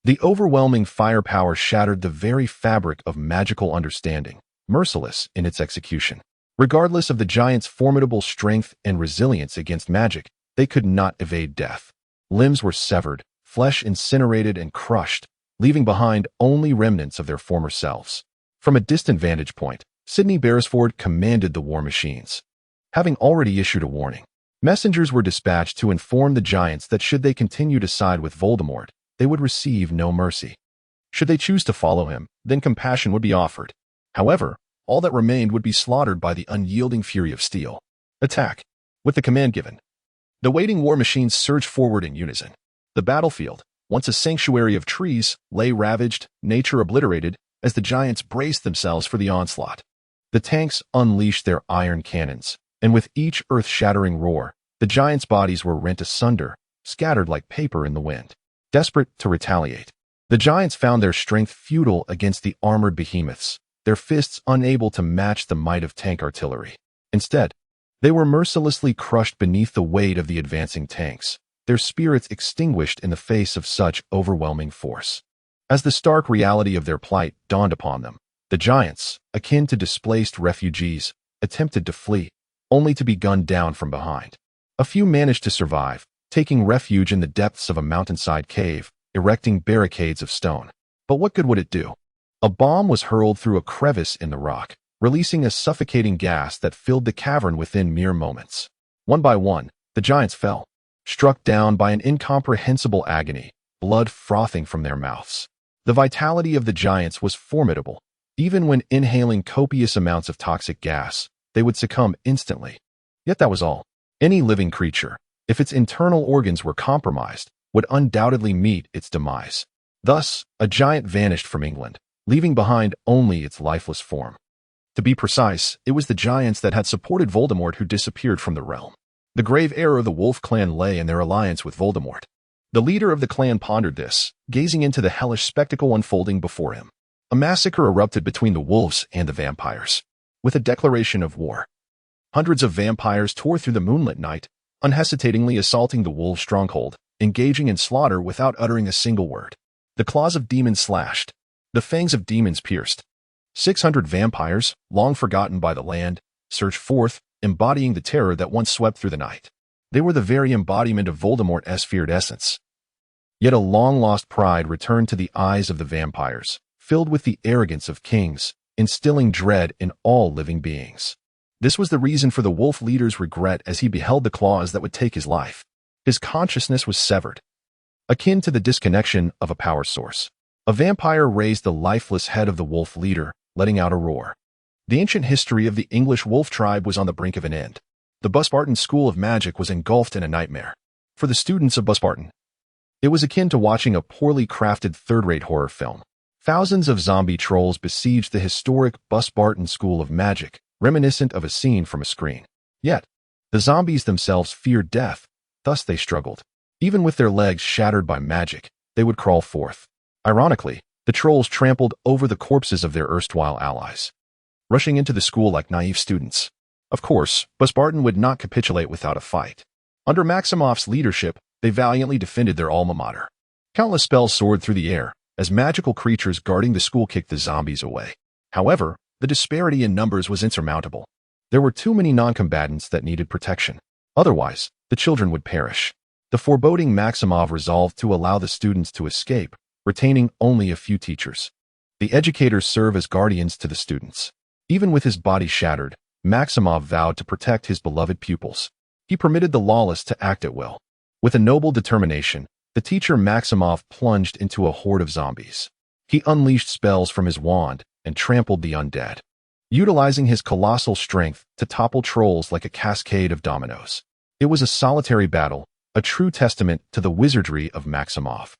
The overwhelming firepower shattered the very fabric of magical understanding, merciless in its execution. Regardless of the giants' formidable strength and resilience against magic, they could not evade death. Limbs were severed, flesh incinerated and crushed, leaving behind only remnants of their former selves. From a distant vantage point, Sidney Beresford commanded the war machines. Having already issued a warning, messengers were dispatched to inform the giants that should they continue to side with Voldemort, they would receive no mercy. Should they choose to follow him, then compassion would be offered. However, all that remained would be slaughtered by the unyielding fury of steel. Attack. With the command given, the waiting war machines surged forward in unison. The battlefield, once a sanctuary of trees, lay ravaged, nature obliterated, as the giants braced themselves for the onslaught. The tanks unleashed their iron cannons, and with each earth-shattering roar, the giants' bodies were rent asunder, scattered like paper in the wind. Desperate to retaliate, the giants found their strength futile against the armored behemoths, their fists unable to match the might of tank artillery. Instead, they were mercilessly crushed beneath the weight of the advancing tanks, their spirits extinguished in the face of such overwhelming force. As the stark reality of their plight dawned upon them, the giants, akin to displaced refugees, attempted to flee, only to be gunned down from behind. A few managed to survive, taking refuge in the depths of a mountainside cave, erecting barricades of stone. But what good would it do? A bomb was hurled through a crevice in the rock, releasing a suffocating gas that filled the cavern within mere moments. One by one, the giants fell, struck down by an incomprehensible agony, blood frothing from their mouths. The vitality of the giants was formidable. Even when inhaling copious amounts of toxic gas, they would succumb instantly. Yet that was all. Any living creature, if its internal organs were compromised, would undoubtedly meet its demise. Thus, a giant vanished from England, leaving behind only its lifeless form. To be precise, it was the giants that had supported Voldemort who disappeared from the realm. The grave error of the Wolf clan lay in their alliance with Voldemort. The leader of the clan pondered this, gazing into the hellish spectacle unfolding before him. A massacre erupted between the wolves and the vampires. With a declaration of war, hundreds of vampires tore through the moonlit night, unhesitatingly assaulting the wolves' stronghold, engaging in slaughter without uttering a single word. The claws of demons slashed, the fangs of demons pierced. 600 vampires, long forgotten by the land, surged forth, embodying the terror that once swept through the night. They were the very embodiment of Voldemort's feared essence. Yet a long-lost pride returned to the eyes of the vampires, filled with the arrogance of kings, instilling dread in all living beings. This was the reason for the wolf leader's regret as he beheld the claws that would take his life. His consciousness was severed, akin to the disconnection of a power source. A vampire raised the lifeless head of the wolf leader, letting out a roar. The ancient history of the English wolf tribe was on the brink of an end. The Busbarton School of Magic was engulfed in a nightmare. For the students of Busbarton, it was akin to watching a poorly crafted third-rate horror film. Thousands of zombie trolls besieged the historic Busbarton School of Magic, reminiscent of a scene from a screen. Yet, the zombies themselves feared death, thus they struggled. Even with their legs shattered by magic, they would crawl forth. Ironically, the trolls trampled over the corpses of their erstwhile allies, rushing into the school like naive students. Of course, Busbarton would not capitulate without a fight. Under Maximov's leadership, they valiantly defended their alma mater. Countless spells soared through the air, as magical creatures guarding the school kicked the zombies away. However, the disparity in numbers was insurmountable. There were too many non-combatants that needed protection. Otherwise, the children would perish. The foreboding Maximov resolved to allow the students to escape, retaining only a few teachers. The educators serve as guardians to the students. Even with his body shattered, Maximov vowed to protect his beloved pupils. He permitted the lawless to act at will. With a noble determination, the teacher Maximov plunged into a horde of zombies. He unleashed spells from his wand and trampled the undead, utilizing his colossal strength to topple trolls like a cascade of dominoes. It was a solitary battle, a true testament to the wizardry of Maximov.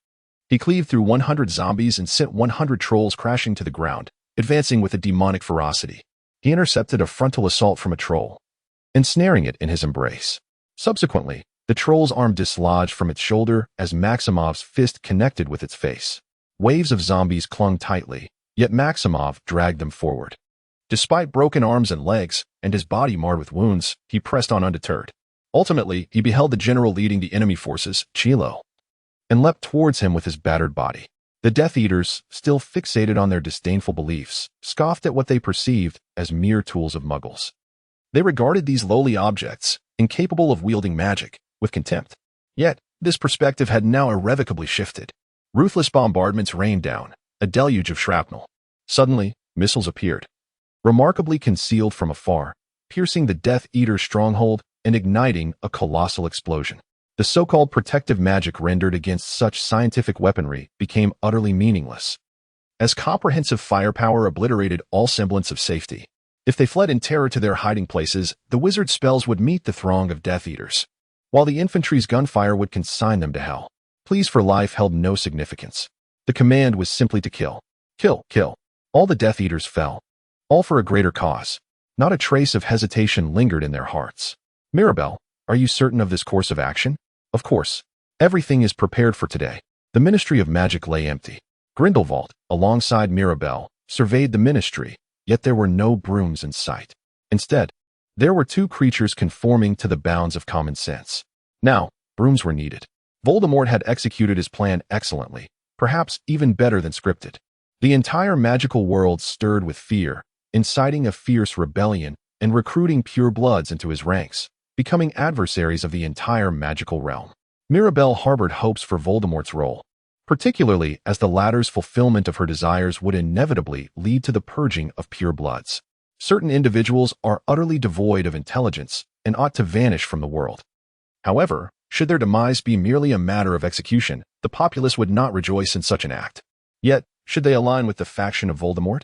He cleaved through 100 zombies and sent 100 trolls crashing to the ground, advancing with a demonic ferocity. He intercepted a frontal assault from a troll, ensnaring it in his embrace. Subsequently, the troll's arm dislodged from its shoulder as Maximov's fist connected with its face. Waves of zombies clung tightly, yet Maximov dragged them forward. Despite broken arms and legs, and his body marred with wounds, he pressed on undeterred. Ultimately, he beheld the general leading the enemy forces, Chilo, and leapt towards him with his battered body. The Death Eaters, still fixated on their disdainful beliefs, scoffed at what they perceived as mere tools of muggles. They regarded these lowly objects, incapable of wielding magic, with contempt. Yet, this perspective had now irrevocably shifted. Ruthless bombardments rained down, a deluge of shrapnel. Suddenly, missiles appeared, remarkably concealed from afar, piercing the Death Eater's stronghold and igniting a colossal explosion. The so-called protective magic rendered against such scientific weaponry became utterly meaningless, as comprehensive firepower obliterated all semblance of safety. If they fled in terror to their hiding places, the wizard's spells would meet the throng of Death Eaters, while the infantry's gunfire would consign them to hell. Pleas for life held no significance. The command was simply to kill. Kill, kill. All the Death Eaters fell, all for a greater cause. Not a trace of hesitation lingered in their hearts. Mirabelle, are you certain of this course of action? Of course. Everything is prepared for today. The Ministry of Magic lay empty. Grindelwald, alongside Mirabelle, surveyed the ministry, yet there were no brooms in sight. Instead, there were two creatures conforming to the bounds of common sense. Now, brooms were needed. Voldemort had executed his plan excellently, perhaps even better than scripted. The entire magical world stirred with fear, inciting a fierce rebellion and recruiting purebloods into his ranks, becoming adversaries of the entire magical realm. Mirabelle harbored hopes for Voldemort's role, particularly as the latter's fulfillment of her desires would inevitably lead to the purging of purebloods. Certain individuals are utterly devoid of intelligence and ought to vanish from the world. However, should their demise be merely a matter of execution, the populace would not rejoice in such an act. Yet, should they align with the faction of Voldemort?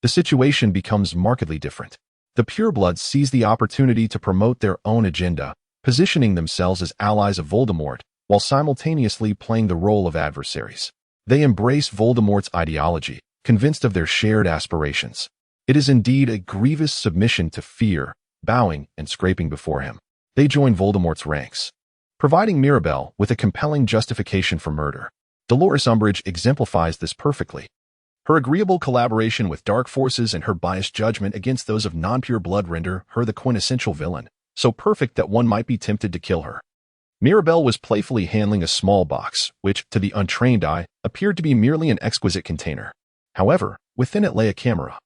The situation becomes markedly different. The purebloods seize the opportunity to promote their own agenda, positioning themselves as allies of Voldemort, while simultaneously playing the role of adversaries. They embrace Voldemort's ideology, convinced of their shared aspirations. It is indeed a grievous submission to fear, bowing and scraping before him. They join Voldemort's ranks, providing Mirabelle with a compelling justification for murder. Dolores Umbridge exemplifies this perfectly. Her agreeable collaboration with dark forces and her biased judgment against those of non-pure blood render her the quintessential villain, so perfect that one might be tempted to kill her. Mirabelle was playfully handling a small box, which, to the untrained eye, appeared to be merely an exquisite container. However, within it lay a camera,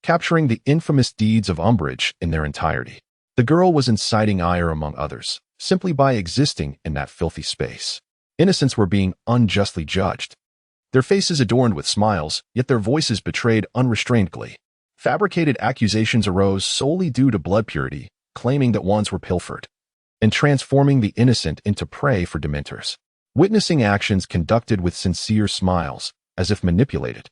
capturing the infamous deeds of Umbridge in their entirety. The girl was inciting ire among others, simply by existing in that filthy space. Innocents were being unjustly judged. Their faces adorned with smiles, yet their voices betrayed unrestrained glee. Fabricated accusations arose solely due to blood purity, claiming that ones were pilfered, and transforming the innocent into prey for dementors. Witnessing actions conducted with sincere smiles, as if manipulated,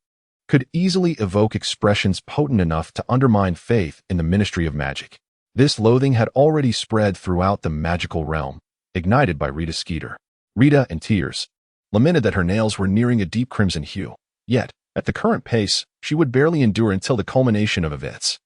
could easily evoke expressions potent enough to undermine faith in the Ministry of Magic. This loathing had already spread throughout the magical realm, ignited by Rita Skeeter. Rita, in tears, lamented that her nails were nearing a deep crimson hue. Yet, at the current pace, she would barely endure until the culmination of events.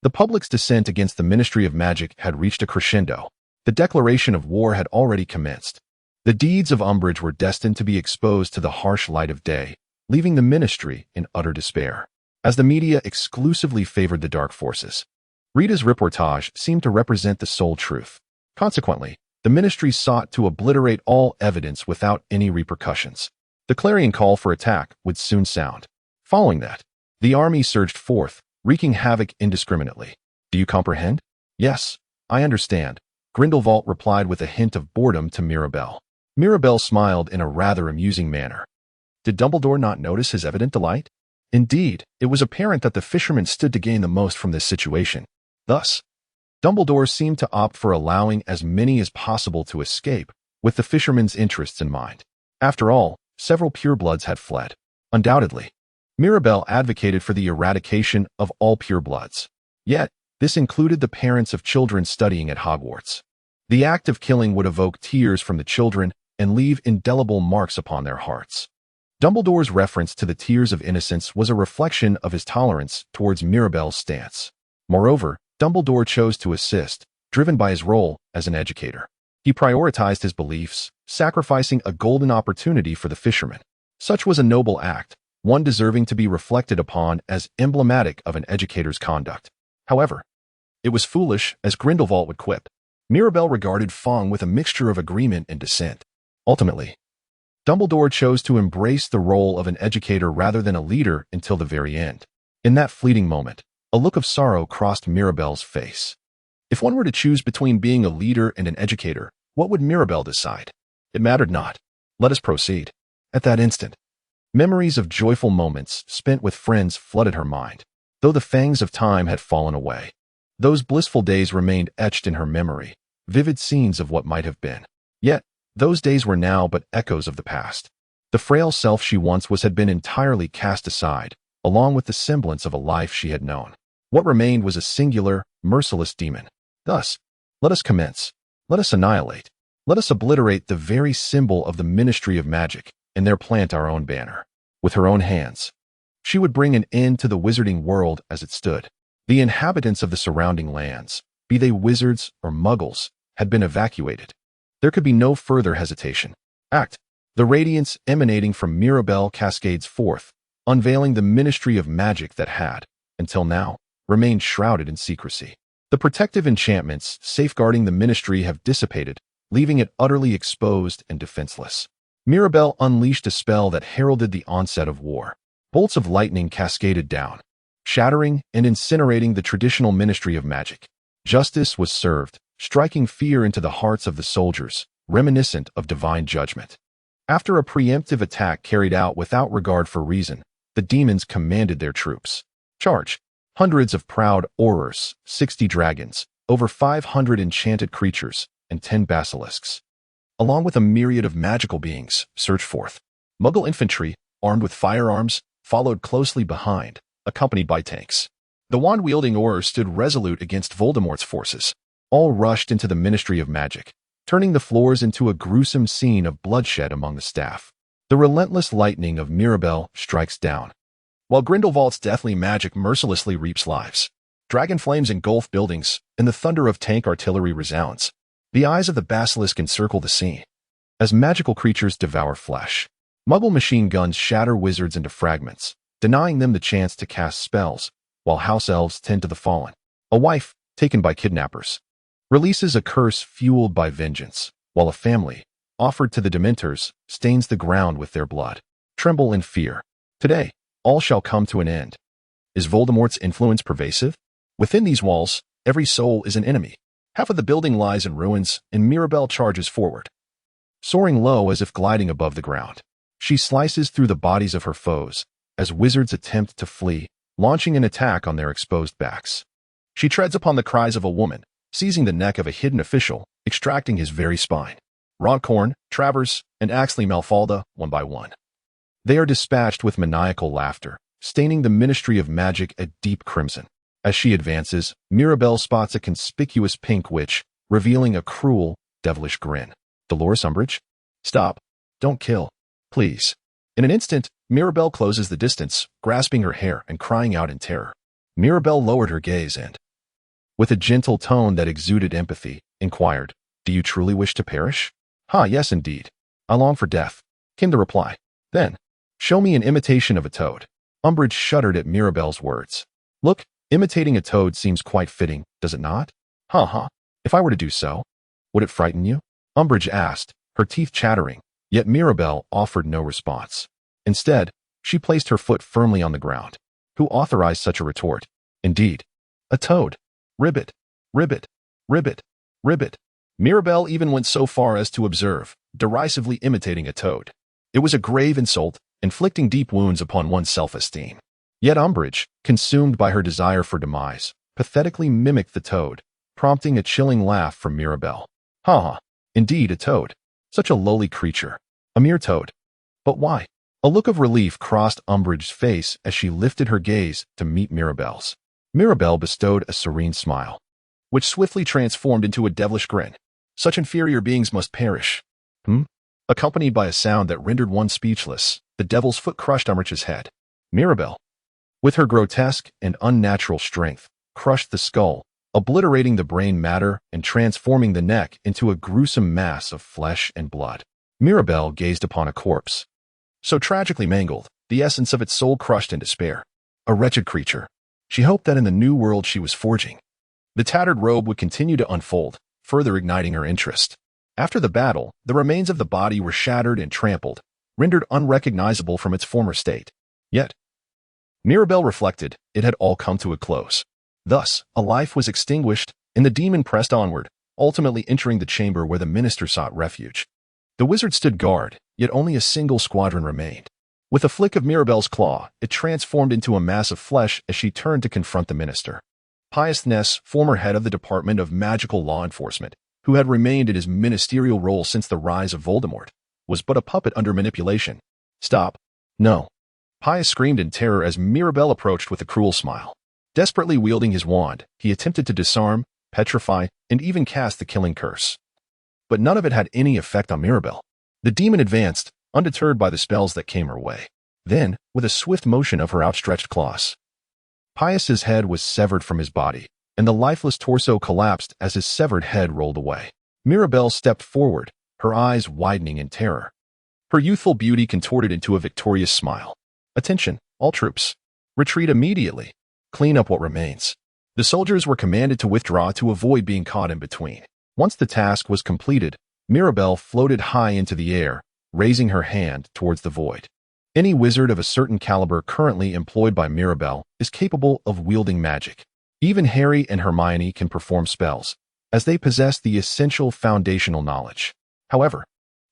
The public's dissent against the Ministry of Magic had reached a crescendo. The declaration of war had already commenced. The deeds of Umbridge were destined to be exposed to the harsh light of day, leaving the Ministry in utter despair. As the media exclusively favored the dark forces, Rita's reportage seemed to represent the sole truth. Consequently, the Ministry sought to obliterate all evidence without any repercussions. The clarion call for attack would soon sound. Following that, the army surged forth, wreaking havoc indiscriminately. Do you comprehend? Yes, I understand, Grindelwald replied with a hint of boredom to Mirabelle. Mirabelle smiled in a rather amusing manner. Did Dumbledore not notice his evident delight? Indeed, it was apparent that the fisherman stood to gain the most from this situation. Thus, Dumbledore seemed to opt for allowing as many as possible to escape, with the fisherman's interests in mind. After all, several purebloods had fled. Undoubtedly, Mirabelle advocated for the eradication of all purebloods. Yet, this included the parents of children studying at Hogwarts. The act of killing would evoke tears from the children and leave indelible marks upon their hearts. Dumbledore's reference to the tears of innocence was a reflection of his tolerance towards Mirabelle's stance. Moreover, Dumbledore chose to assist, driven by his role as an educator. He prioritized his beliefs, sacrificing a golden opportunity for the fisherman. Such was a noble act, one deserving to be reflected upon as emblematic of an educator's conduct. However, it was foolish, as Grindelwald would quip. Mirabelle regarded Fong with a mixture of agreement and dissent. Ultimately, Dumbledore chose to embrace the role of an educator rather than a leader until the very end. In that fleeting moment, a look of sorrow crossed Mirabelle's face. If one were to choose between being a leader and an educator, what would Mirabelle decide? It mattered not. Let us proceed. At that instant, memories of joyful moments spent with friends flooded her mind. Though the fangs of time had fallen away, those blissful days remained etched in her memory, vivid scenes of what might have been. Yet, those days were now but echoes of the past. The frail self she once was had been entirely cast aside, along with the semblance of a life she had known. What remained was a singular, merciless demon. Thus, let us commence. Let us annihilate. Let us obliterate the very symbol of the ministry of magic, and there plant our own banner. With her own hands, she would bring an end to the wizarding world as it stood. The inhabitants of the surrounding lands, be they wizards or muggles, had been evacuated. There could be no further hesitation. Act. The radiance emanating from Mirabelle cascades forth, unveiling the ministry of magic that had, until now, remained shrouded in secrecy. The protective enchantments safeguarding the ministry have dissipated, leaving it utterly exposed and defenseless. Mirabelle unleashed a spell that heralded the onset of war. Bolts of lightning cascaded down, shattering and incinerating the traditional ministry of magic. Justice was served, striking fear into the hearts of the soldiers, reminiscent of divine judgment. After a preemptive attack carried out without regard for reason, the demons commanded their troops. Charge! Hundreds of proud aurors, 60 dragons, over 500 enchanted creatures, and 10 basilisks, along with a myriad of magical beings, surged forth. Muggle infantry, armed with firearms, followed closely behind, accompanied by tanks. The wand-wielding aurors stood resolute against Voldemort's forces. All rushed into the ministry of magic, turning the floors into a gruesome scene of bloodshed among the staff. The relentless lightning of Mirabelle strikes down, while Grindelwald's deathly magic mercilessly reaps lives. Dragon flames engulf buildings, and the thunder of tank artillery resounds. The eyes of the basilisk encircle the scene, as magical creatures devour flesh. Muggle machine guns shatter wizards into fragments, denying them the chance to cast spells, while house elves tend to the fallen. A wife, taken by kidnappers, releases a curse fueled by vengeance, while a family, offered to the Dementors, stains the ground with their blood. Tremble in fear. Today, all shall come to an end. Is Voldemort's influence pervasive? Within these walls, every soul is an enemy. Half of the building lies in ruins, and Mirabelle charges forward. Soaring low as if gliding above the ground, she slices through the bodies of her foes, as wizards attempt to flee, launching an attack on their exposed backs. She treads upon the cries of a woman, seizing the neck of a hidden official, extracting his very spine. Roncorn, Travers, and Axley Malfalda, one by one. They are dispatched with maniacal laughter, staining the ministry of magic a deep crimson. As she advances, Mirabelle spots a conspicuous pink witch, revealing a cruel, devilish grin. Dolores Umbridge? Stop. Don't kill. Please. In an instant, Mirabelle closes the distance, grasping her hair and crying out in terror. Mirabelle lowered her gaze and, with a gentle tone that exuded empathy, inquired, "Do you truly wish to perish?" Yes, indeed. I long for death," came the reply. Then, "Show me an imitation of a toad." Umbridge shuddered at Mirabelle's words. "Look, imitating a toad seems quite fitting, does it not?" If I were to do so, would it frighten you?" Umbridge asked, her teeth chattering, yet Mirabelle offered no response. Instead, she placed her foot firmly on the ground. Who authorized such a retort? Indeed, a toad. Ribbit, ribbit, ribbit, ribbit. Mirabelle even went so far as to observe, derisively imitating a toad. It was a grave insult, inflicting deep wounds upon one's self-esteem. Yet Umbridge, consumed by her desire for demise, pathetically mimicked the toad, prompting a chilling laugh from Mirabelle. Indeed, a toad. Such a lowly creature. A mere toad. But why? A look of relief crossed Umbridge's face as she lifted her gaze to meet Mirabelle's. Mirabelle bestowed a serene smile, which swiftly transformed into a devilish grin. Such inferior beings must perish. Accompanied by a sound that rendered one speechless, the devil's foot crushed Umbridge's head. Mirabelle, with her grotesque and unnatural strength, crushed the skull, obliterating the brain matter and transforming the neck into a gruesome mass of flesh and blood. Mirabelle gazed upon a corpse, so tragically mangled, the essence of its soul crushed in despair. A wretched creature. She hoped that in the new world she was forging, the tattered robe would continue to unfold, further igniting her interest. After the battle, the remains of the body were shattered and trampled, rendered unrecognizable from its former state. Yet, Mirabelle reflected, it had all come to a close. Thus, a life was extinguished, and the demon pressed onward, ultimately entering the chamber where the minister sought refuge. The wizard stood guard, yet only a single squadron remained. With a flick of Mirabelle's claw, it transformed into a mass of flesh as she turned to confront the minister. Pius Ness, former head of the Department of Magical Law Enforcement, who had remained in his ministerial role since the rise of Voldemort, was but a puppet under manipulation. "Stop. No." Pius screamed in terror as Mirabelle approached with a cruel smile. Desperately wielding his wand, he attempted to disarm, petrify, and even cast the killing curse. But none of it had any effect on Mirabelle. The demon advanced, undeterred by the spells that came her way. Then, with a swift motion of her outstretched claws, Pius's head was severed from his body, and the lifeless torso collapsed as his severed head rolled away. Mirabelle stepped forward, her eyes widening in terror. Her youthful beauty contorted into a victorious smile. "Attention, all troops. Retreat immediately. Clean up what remains." The soldiers were commanded to withdraw to avoid being caught in between. Once the task was completed, Mirabelle floated high into the air, raising her hand towards the void. Any wizard of a certain caliber currently employed by Mirabelle is capable of wielding magic. Even Harry and Hermione can perform spells, as they possess the essential foundational knowledge. However,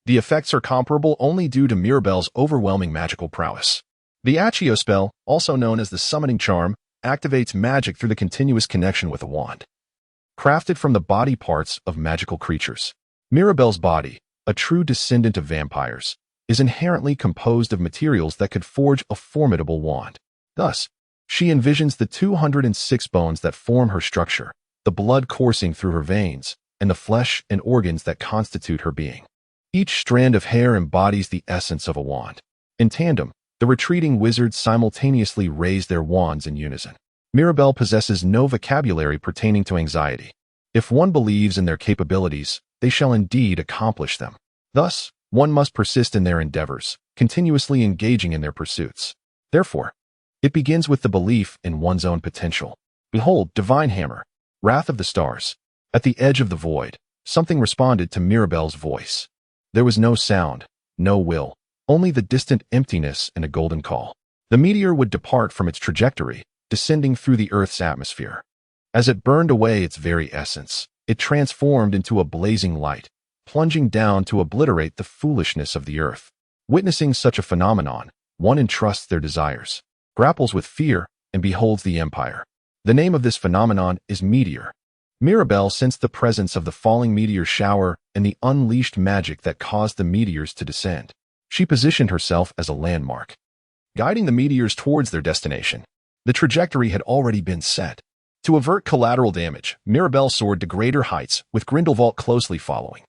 the effects are comparable only due to Mirabelle's overwhelming magical prowess. The Accio spell, also known as the summoning charm, activates magic through the continuous connection with a wand. Crafted from the body parts of magical creatures, Mirabelle's body, a true descendant of vampires, is inherently composed of materials that could forge a formidable wand. Thus, she envisions the 206 bones that form her structure, the blood coursing through her veins, and the flesh and organs that constitute her being. Each strand of hair embodies the essence of a wand. In tandem, the retreating wizards simultaneously raise their wands in unison. Mirabelle possesses no vocabulary pertaining to anxiety. If one believes in their capabilities, they shall indeed accomplish them. Thus, one must persist in their endeavors, continuously engaging in their pursuits. Therefore, it begins with the belief in one's own potential. Behold, divine hammer, wrath of the stars. At the edge of the void, something responded to Mirabelle's voice. There was no sound, no will, only the distant emptiness and a golden call. The meteor would depart from its trajectory, descending through the Earth's atmosphere. As it burned away its very essence, it transformed into a blazing light, plunging down to obliterate the foolishness of the Earth. Witnessing such a phenomenon, one entrusts their desires, grapples with fear, and beholds the empire. The name of this phenomenon is meteor. Mirabelle sensed the presence of the falling meteor shower and the unleashed magic that caused the meteors to descend. She positioned herself as a landmark, guiding the meteors towards their destination. The trajectory had already been set. To avert collateral damage, Mirabelle soared to greater heights, with Grindelwald closely following.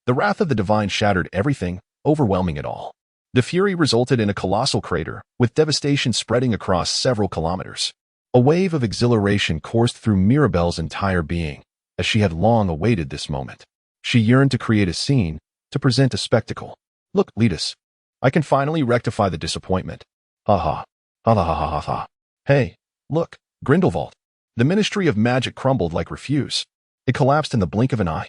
The wrath of the divine shattered everything, overwhelming it all. The fury resulted in a colossal crater, with devastation spreading across several kilometers. A wave of exhilaration coursed through Mirabelle's entire being, as she had long awaited this moment. She yearned to create a scene, to present a spectacle. "Look, Letus, I can finally rectify the disappointment. Ha ha. Ha ha ha ha ha. Hey, look, Grindelwald." The Ministry of Magic crumbled like refuse. It collapsed in the blink of an eye.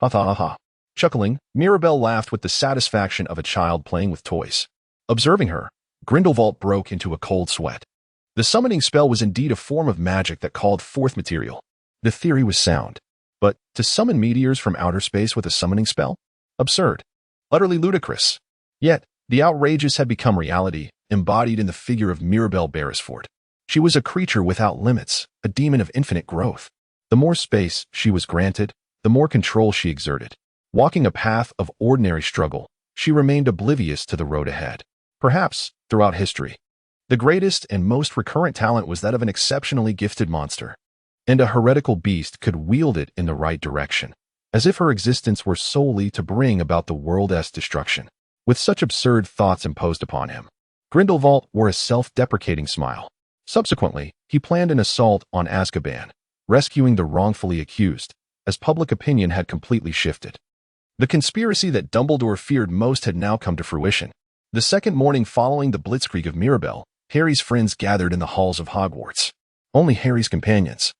Ha ha ha ha. Chuckling, Mirabelle laughed with the satisfaction of a child playing with toys. Observing her, Grindelwald broke into a cold sweat. The summoning spell was indeed a form of magic that called forth material. The theory was sound. But to summon meteors from outer space with a summoning spell? Absurd. Utterly ludicrous. Yet, the outrageous had become reality, embodied in the figure of Mirabelle Beresford. She was a creature without limits, a demon of infinite growth. The more space she was granted, the more control she exerted. Walking a path of ordinary struggle, she remained oblivious to the road ahead. Perhaps, throughout history, the greatest and most recurrent talent was that of an exceptionally gifted monster. And a heretical beast could wield it in the right direction, as if her existence were solely to bring about the world's destruction. With such absurd thoughts imposed upon him, Grindelwald wore a self-deprecating smile. Subsequently, he planned an assault on Azkaban, rescuing the wrongfully accused, as public opinion had completely shifted. The conspiracy that Dumbledore feared most had now come to fruition. The second morning following the blitzkrieg of Mirabelle, Harry's friends gathered in the halls of Hogwarts. Only Harry's companions.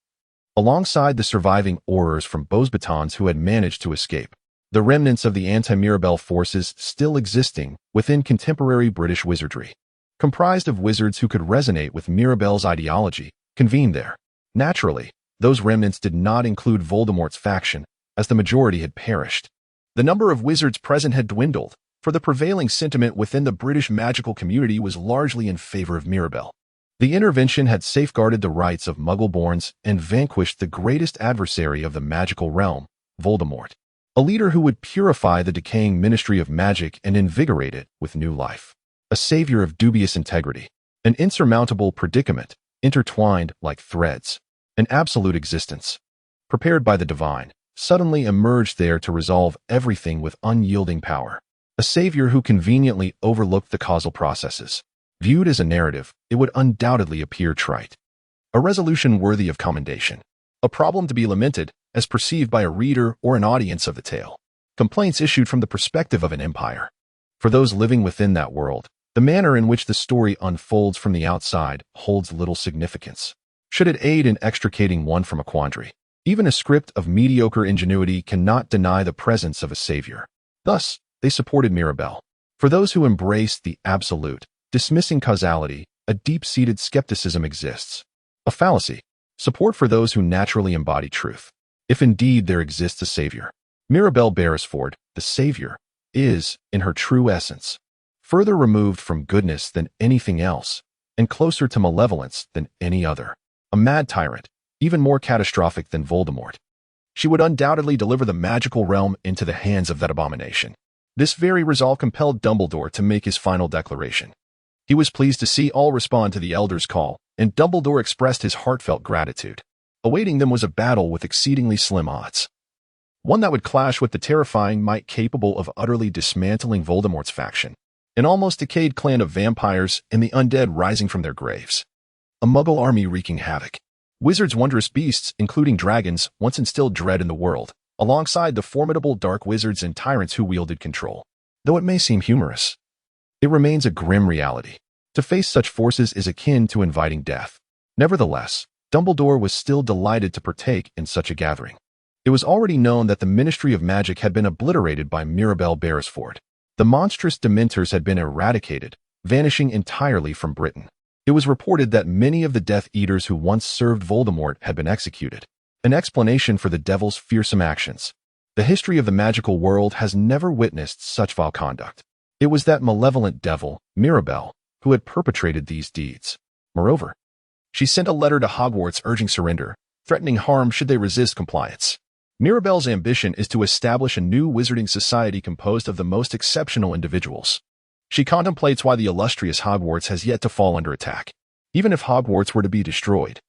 Alongside the surviving Aurors from Beauxbatons who had managed to escape, the remnants of the anti-Mirabelle forces still existing within contemporary British wizardry, comprised of wizards who could resonate with Mirabelle's ideology, convened there. Naturally, those remnants did not include Voldemort's faction, as the majority had perished. The number of wizards present had dwindled, for the prevailing sentiment within the British magical community was largely in favor of Mirabelle. The intervention had safeguarded the rights of Muggle-borns and vanquished the greatest adversary of the magical realm, Voldemort, a leader who would purify the decaying Ministry of Magic and invigorate it with new life. A savior of dubious integrity, an insurmountable predicament, intertwined like threads, an absolute existence, prepared by the divine, suddenly emerged there to resolve everything with unyielding power. A savior who conveniently overlooked the causal processes. Viewed as a narrative, it would undoubtedly appear trite. A resolution worthy of commendation. A problem to be lamented, as perceived by a reader or an audience of the tale. Complaints issued from the perspective of an empire. For those living within that world, the manner in which the story unfolds from the outside holds little significance. Should it aid in extricating one from a quandary? Even a script of mediocre ingenuity cannot deny the presence of a savior. Thus, they supported Mirabelle. For those who embraced the absolute, dismissing causality, a deep-seated skepticism exists. A fallacy. Support for those who naturally embody truth. If indeed there exists a savior, Mirabelle Beresford, the savior, is, in her true essence, further removed from goodness than anything else, and closer to malevolence than any other. A mad tyrant, even more catastrophic than Voldemort. She would undoubtedly deliver the magical realm into the hands of that abomination. This very resolve compelled Dumbledore to make his final declaration. He was pleased to see all respond to the Elder's call, and Dumbledore expressed his heartfelt gratitude. Awaiting them was a battle with exceedingly slim odds. One that would clash with the terrifying might capable of utterly dismantling Voldemort's faction, an almost decayed clan of vampires and the undead rising from their graves. A Muggle army wreaking havoc. Wizards' wondrous beasts, including dragons, once instilled dread in the world, alongside the formidable dark wizards and tyrants who wielded control. Though it may seem humorous, it remains a grim reality. To face such forces is akin to inviting death. Nevertheless, Dumbledore was still delighted to partake in such a gathering. It was already known that the Ministry of Magic had been obliterated by Mirabelle Beresford. The monstrous Dementors had been eradicated, vanishing entirely from Britain. It was reported that many of the Death Eaters who once served Voldemort had been executed. An explanation for the devil's fearsome actions. The history of the magical world has never witnessed such vile conduct. It was that malevolent devil, Mirabelle, who had perpetrated these deeds. Moreover, she sent a letter to Hogwarts urging surrender, threatening harm should they resist compliance. Mirabelle's ambition is to establish a new wizarding society composed of the most exceptional individuals. She contemplates why the illustrious Hogwarts has yet to fall under attack. Even if Hogwarts were to be destroyed,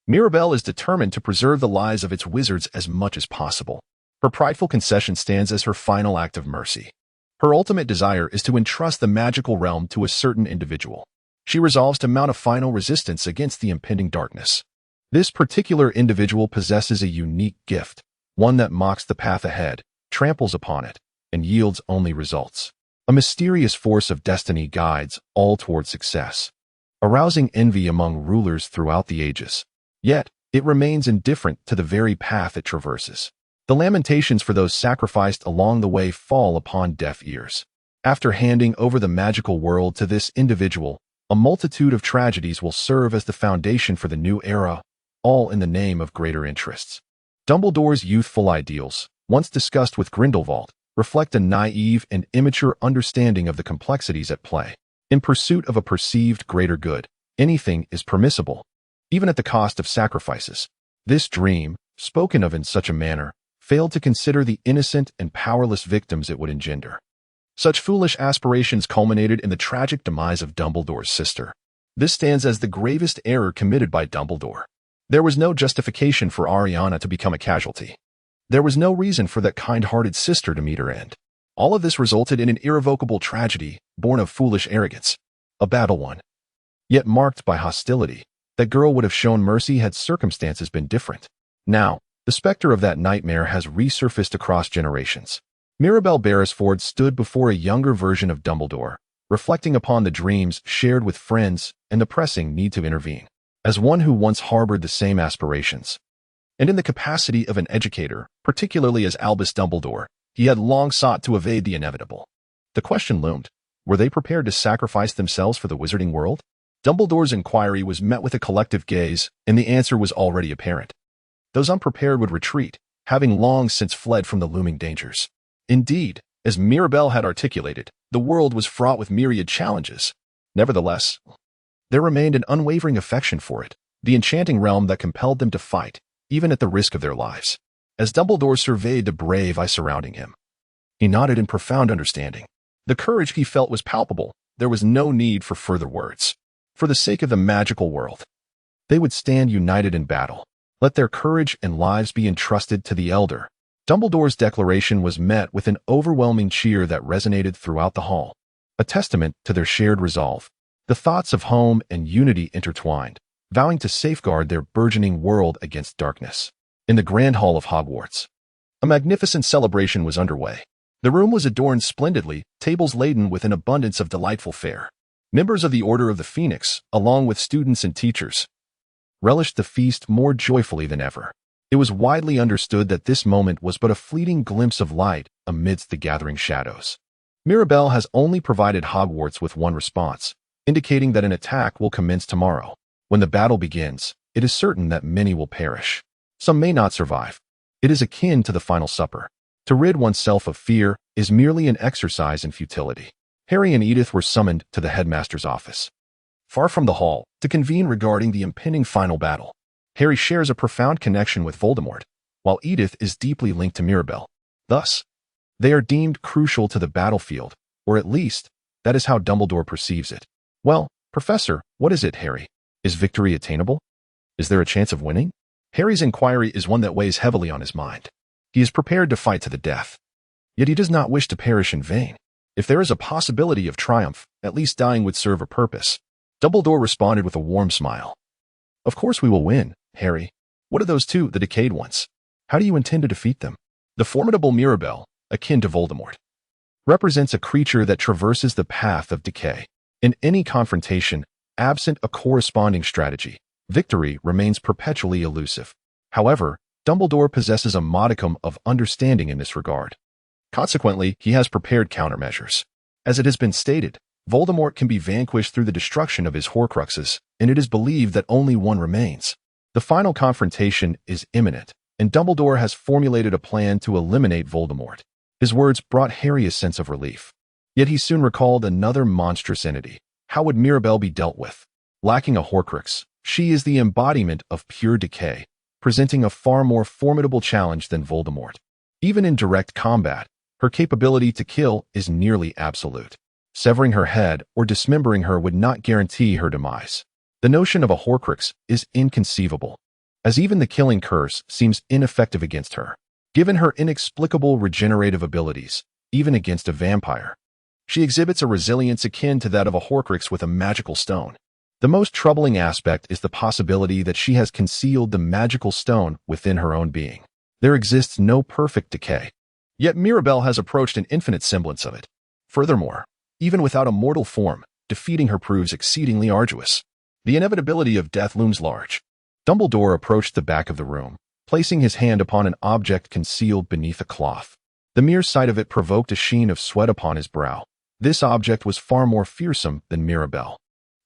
Mirabelle is determined to preserve the lives of its wizards as much as possible. Her prideful concession stands as her final act of mercy. Her ultimate desire is to entrust the magical realm to a certain individual. She resolves to mount a final resistance against the impending darkness. This particular individual possesses a unique gift, one that mocks the path ahead, tramples upon it, and yields only results. A mysterious force of destiny guides all toward success, arousing envy among rulers throughout the ages. Yet, it remains indifferent to the very path it traverses. The lamentations for those sacrificed along the way fall upon deaf ears. After handing over the magical world to this individual, a multitude of tragedies will serve as the foundation for the new era, all in the name of greater interests. Dumbledore's youthful ideals, once discussed with Grindelwald, reflect a naive and immature understanding of the complexities at play. In pursuit of a perceived greater good, anything is permissible, even at the cost of sacrifices. This dream, spoken of in such a manner, failed to consider the innocent and powerless victims it would engender. Such foolish aspirations culminated in the tragic demise of Dumbledore's sister. This stands as the gravest error committed by Dumbledore. There was no justification for Ariana to become a casualty. There was no reason for that kind-hearted sister to meet her end. All of this resulted in an irrevocable tragedy, born of foolish arrogance. A battle won, yet marked by hostility. That girl would have shown mercy had circumstances been different. Now, the specter of that nightmare has resurfaced across generations. Mirabelle Beresford stood before a younger version of Dumbledore, reflecting upon the dreams shared with friends and the pressing need to intervene. As one who once harbored the same aspirations, and in the capacity of an educator, particularly as Albus Dumbledore, he had long sought to evade the inevitable. The question loomed, were they prepared to sacrifice themselves for the wizarding world? Dumbledore's inquiry was met with a collective gaze, and the answer was already apparent. Those unprepared would retreat, having long since fled from the looming dangers. Indeed, as Mirabelle had articulated, the world was fraught with myriad challenges. Nevertheless, there remained an unwavering affection for it, the enchanting realm that compelled them to fight, even at the risk of their lives. As Dumbledore surveyed the brave eye surrounding him, he nodded in profound understanding. The courage he felt was palpable. There was no need for further words. For the sake of the magical world, they would stand united in battle. Let their courage and lives be entrusted to the Elder. Dumbledore's declaration was met with an overwhelming cheer that resonated throughout the hall, a testament to their shared resolve. The thoughts of home and unity intertwined, vowing to safeguard their burgeoning world against darkness. In the Grand Hall of Hogwarts, a magnificent celebration was underway. The room was adorned splendidly, tables laden with an abundance of delightful fare. Members of the Order of the Phoenix, along with students and teachers, relished the feast more joyfully than ever. It was widely understood that this moment was but a fleeting glimpse of light amidst the gathering shadows. Mirabelle has only provided Hogwarts with one response, indicating that an attack will commence tomorrow. When the battle begins, it is certain that many will perish. Some may not survive. It is akin to the final supper. To rid oneself of fear is merely an exercise in futility. Harry and Edith were summoned to the headmaster's office, far from the hall, to convene regarding the impending final battle. Harry shares a profound connection with Voldemort, while Edith is deeply linked to Mirabelle. Thus, they are deemed crucial to the battlefield, or at least, that is how Dumbledore perceives it. Well, Professor, what is it, Harry? Is victory attainable? Is there a chance of winning? Harry's inquiry is one that weighs heavily on his mind. He is prepared to fight to the death. Yet he does not wish to perish in vain. If there is a possibility of triumph, at least dying would serve a purpose. Dumbledore responded with a warm smile. Of course we will win, Harry. What are those two, the decayed ones? How do you intend to defeat them? The formidable Mirabelle, akin to Voldemort, represents a creature that traverses the path of decay. In any confrontation, absent a corresponding strategy, victory remains perpetually elusive. However, Dumbledore possesses a modicum of understanding in this regard. Consequently, he has prepared countermeasures. As it has been stated, Voldemort can be vanquished through the destruction of his Horcruxes, and it is believed that only one remains. The final confrontation is imminent, and Dumbledore has formulated a plan to eliminate Voldemort. His words brought Harry a sense of relief. Yet he soon recalled another monstrous entity. How would Mirabelle be dealt with? Lacking a Horcrux, she is the embodiment of pure decay, presenting a far more formidable challenge than Voldemort. Even in direct combat, her capability to kill is nearly absolute. Severing her head or dismembering her would not guarantee her demise. The notion of a Horcrux is inconceivable, as even the killing curse seems ineffective against her. Given her inexplicable regenerative abilities, even against a vampire, she exhibits a resilience akin to that of a Horcrux with a magical stone. The most troubling aspect is the possibility that she has concealed the magical stone within her own being. There exists no perfect decay, yet Mirabelle has approached an infinite semblance of it. Furthermore, even without a mortal form, defeating her proves exceedingly arduous. The inevitability of death looms large. Dumbledore approached the back of the room, placing his hand upon an object concealed beneath a cloth. The mere sight of it provoked a sheen of sweat upon his brow. This object was far more fearsome than Mirabelle.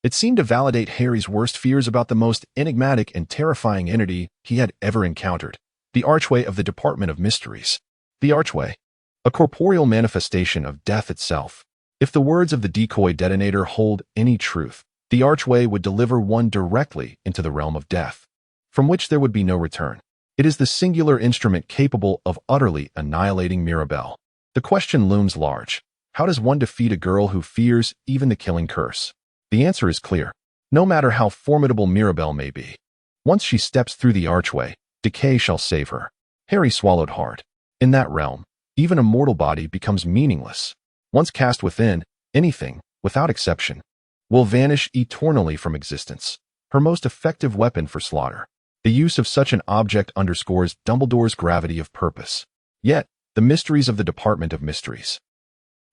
It seemed to validate Harry's worst fears about the most enigmatic and terrifying entity he had ever encountered, the archway of the Department of Mysteries. The archway, a corporeal manifestation of death itself. If the words of the decoy detonator hold any truth, the archway would deliver one directly into the realm of death, from which there would be no return. It is the singular instrument capable of utterly annihilating Mirabelle. The question looms large. How does one defeat a girl who fears even the killing curse? The answer is clear. No matter how formidable Mirabelle may be, once she steps through the archway, decay shall save her. Harry swallowed hard. In that realm, even a mortal body becomes meaningless. Once cast within, anything, without exception, will vanish eternally from existence. Her most effective weapon for slaughter. The use of such an object underscores Dumbledore's gravity of purpose. Yet, the mysteries of the Department of Mysteries.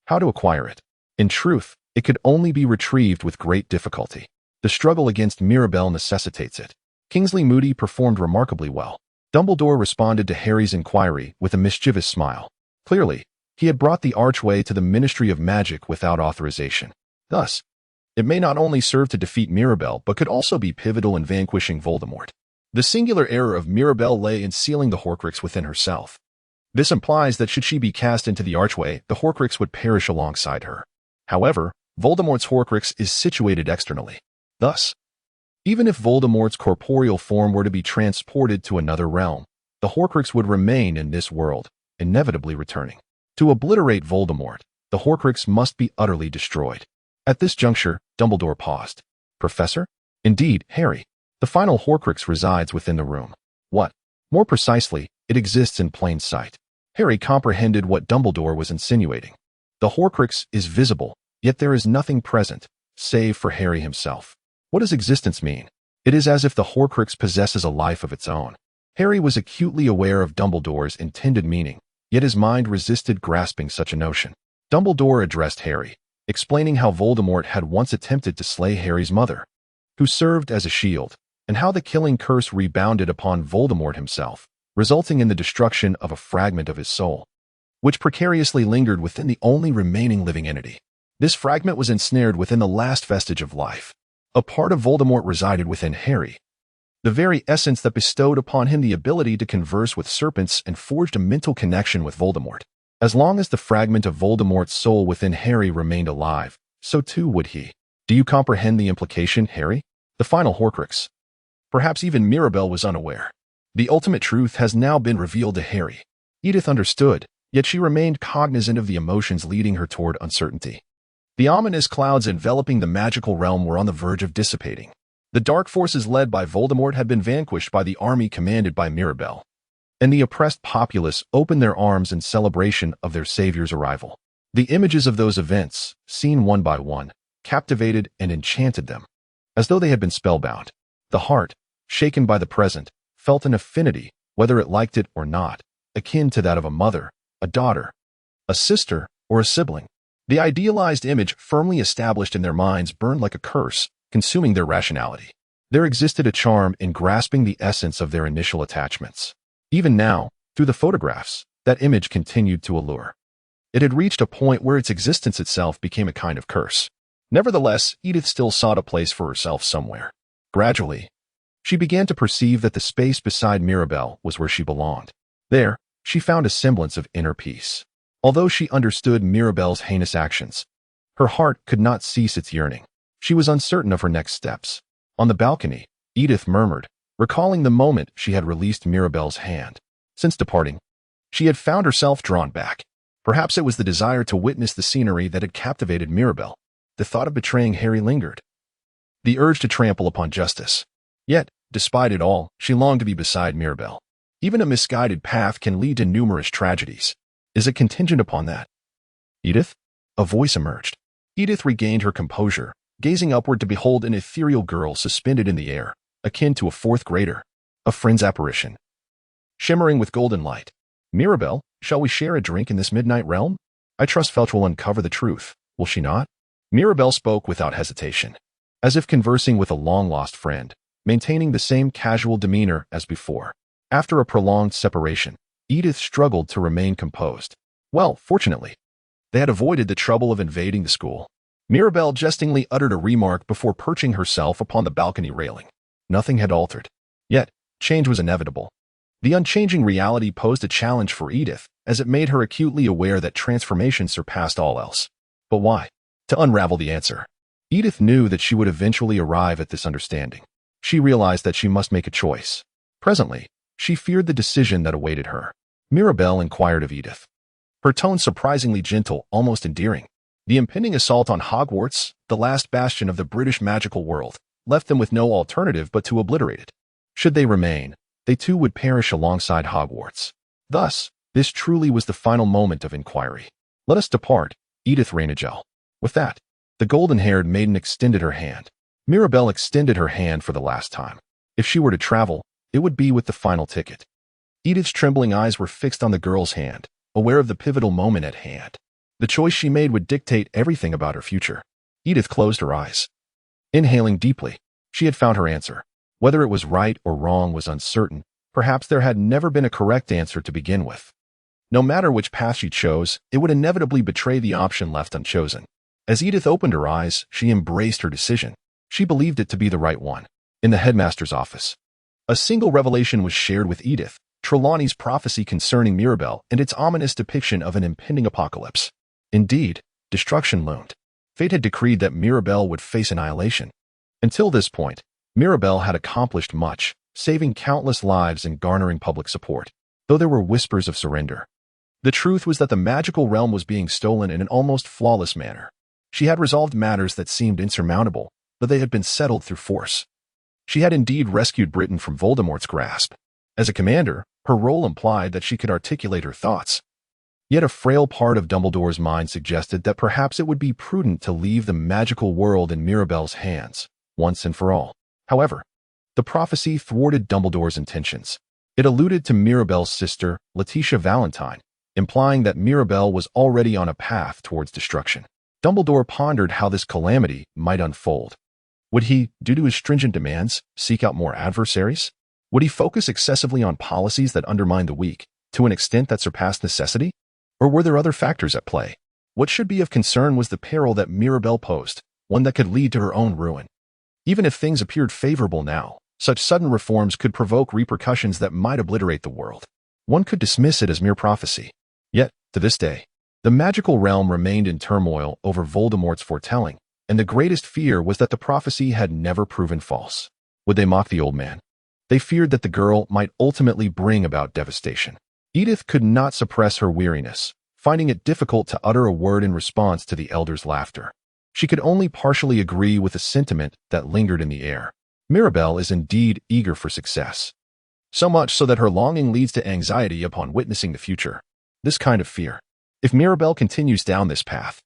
How to acquire it? In truth, it could only be retrieved with great difficulty. The struggle against Mirabelle necessitates it. Kingsley Moody performed remarkably well. Dumbledore responded to Harry's inquiry with a mischievous smile. Clearly, he had brought the archway to the Ministry of Magic without authorization. Thus, it may not only serve to defeat Mirabelle but could also be pivotal in vanquishing Voldemort. The singular error of Mirabelle lay in sealing the Horcrux within herself. This implies that should she be cast into the archway, the Horcrux would perish alongside her. However, Voldemort's Horcrux is situated externally. Thus, even if Voldemort's corporeal form were to be transported to another realm, the Horcrux would remain in this world, inevitably returning. To obliterate Voldemort, the Horcrux must be utterly destroyed. At this juncture, Dumbledore paused. Professor? Indeed, Harry. The final Horcrux resides within the room. What? More precisely, it exists in plain sight. Harry comprehended what Dumbledore was insinuating. The Horcrux is visible, yet there is nothing present, save for Harry himself. What does existence mean? It is as if the Horcrux possesses a life of its own. Harry was acutely aware of Dumbledore's intended meaning, yet his mind resisted grasping such a notion. Dumbledore addressed Harry, explaining how Voldemort had once attempted to slay Harry's mother, who served as a shield, and how the killing curse rebounded upon Voldemort himself, resulting in the destruction of a fragment of his soul, which precariously lingered within the only remaining living entity. This fragment was ensnared within the last vestige of life. A part of Voldemort resided within Harry, the very essence that bestowed upon him the ability to converse with serpents and forged a mental connection with Voldemort. As long as the fragment of Voldemort's soul within Harry remained alive, so too would he. Do you comprehend the implication, Harry? The final Horcrux. Perhaps even Mirabelle was unaware. The ultimate truth has now been revealed to Harry. Edith understood, yet she remained cognizant of the emotions leading her toward uncertainty. The ominous clouds enveloping the magical realm were on the verge of dissipating. The dark forces led by Voldemort had been vanquished by the army commanded by Mirabelle, and the oppressed populace opened their arms in celebration of their savior's arrival. The images of those events, seen one by one, captivated and enchanted them, as though they had been spellbound. The heart, shaken by the present, felt an affinity, whether it liked it or not, akin to that of a mother, a daughter, a sister, or a sibling. The idealized image firmly established in their minds burned like a curse, consuming their rationality. There existed a charm in grasping the essence of their initial attachments. Even now, through the photographs, that image continued to allure. It had reached a point where its existence itself became a kind of curse. Nevertheless, Edith still sought a place for herself somewhere. Gradually, she began to perceive that the space beside Mirabelle was where she belonged. There, she found a semblance of inner peace. Although she understood Mirabelle's heinous actions, her heart could not cease its yearning. She was uncertain of her next steps. On the balcony, Edith murmured, recalling the moment she had released Mirabelle's hand. Since departing, she had found herself drawn back. Perhaps it was the desire to witness the scenery that had captivated Mirabelle. The thought of betraying Harry lingered. The urge to trample upon justice. Yet, despite it all, she longed to be beside Mirabelle. Even a misguided path can lead to numerous tragedies. Is it contingent upon that? Edith? A voice emerged. Edith regained her composure, gazing upward to behold an ethereal girl suspended in the air, akin to a fourth grader, a friend's apparition, shimmering with golden light. Mirabelle, shall we share a drink in this midnight realm? I trust Felch will uncover the truth, will she not? Mirabelle spoke without hesitation, as if conversing with a long-lost friend, maintaining the same casual demeanor as before. After a prolonged separation, Edith struggled to remain composed. Well, fortunately, they had avoided the trouble of invading the school. Mirabelle jestingly uttered a remark before perching herself upon the balcony railing. Nothing had altered. Yet, change was inevitable. The unchanging reality posed a challenge for Edith, as it made her acutely aware that transformation surpassed all else. But why? To unravel the answer, Edith knew that she would eventually arrive at this understanding. She realized that she must make a choice. Presently, she feared the decision that awaited her. Mirabelle inquired of Edith, her tone surprisingly gentle, almost endearing. The impending assault on Hogwarts, the last bastion of the British magical world, left them with no alternative but to obliterate it. Should they remain, they too would perish alongside Hogwarts. Thus, this truly was the final moment of inquiry. Let us depart, Edith Rainagel. With that, the golden-haired maiden extended her hand. Mirabelle extended her hand for the last time. If she were to travel, it would be with the final ticket. Edith's trembling eyes were fixed on the girl's hand, aware of the pivotal moment at hand. The choice she made would dictate everything about her future. Edith closed her eyes. Inhaling deeply, she had found her answer. Whether it was right or wrong was uncertain. Perhaps there had never been a correct answer to begin with. No matter which path she chose, it would inevitably betray the option left unchosen. As Edith opened her eyes, she embraced her decision. She believed it to be the right one. In the headmaster's office, A single revelation was shared with Edith, Trelawney's prophecy concerning Mirabelle and its ominous depiction of an impending apocalypse. Indeed, destruction loomed. Fate had decreed that Mirabelle would face annihilation. Until this point, Mirabelle had accomplished much, saving countless lives and garnering public support, though there were whispers of surrender. The truth was that the magical realm was being stolen in an almost flawless manner. She had resolved matters that seemed insurmountable, but they had been settled through force. She had indeed rescued Britain from Voldemort's grasp. As a commander, her role implied that she could articulate her thoughts. Yet a frail part of Dumbledore's mind suggested that perhaps it would be prudent to leave the magical world in Mirabelle's hands, once and for all. However, the prophecy thwarted Dumbledore's intentions. It alluded to Mirabelle's sister, Letitia Valentine, implying that Mirabelle was already on a path towards destruction. Dumbledore pondered how this calamity might unfold. Would he, due to his stringent demands, seek out more adversaries? Would he focus excessively on policies that undermined the weak, to an extent that surpassed necessity? Or were there other factors at play? What should be of concern was the peril that Mirabelle posed, one that could lead to her own ruin. Even if things appeared favorable now, such sudden reforms could provoke repercussions that might obliterate the world. One could dismiss it as mere prophecy. Yet, to this day, the magical realm remained in turmoil over Voldemort's foretelling, and the greatest fear was that the prophecy had never proven false. Would they mock the old man? They feared that the girl might ultimately bring about devastation. Edith could not suppress her weariness, finding it difficult to utter a word in response to the elder's laughter. She could only partially agree with the sentiment that lingered in the air. Mirabelle is indeed eager for success. So much so that her longing leads to anxiety upon witnessing the future. This kind of fear. If Mirabelle continues down this path,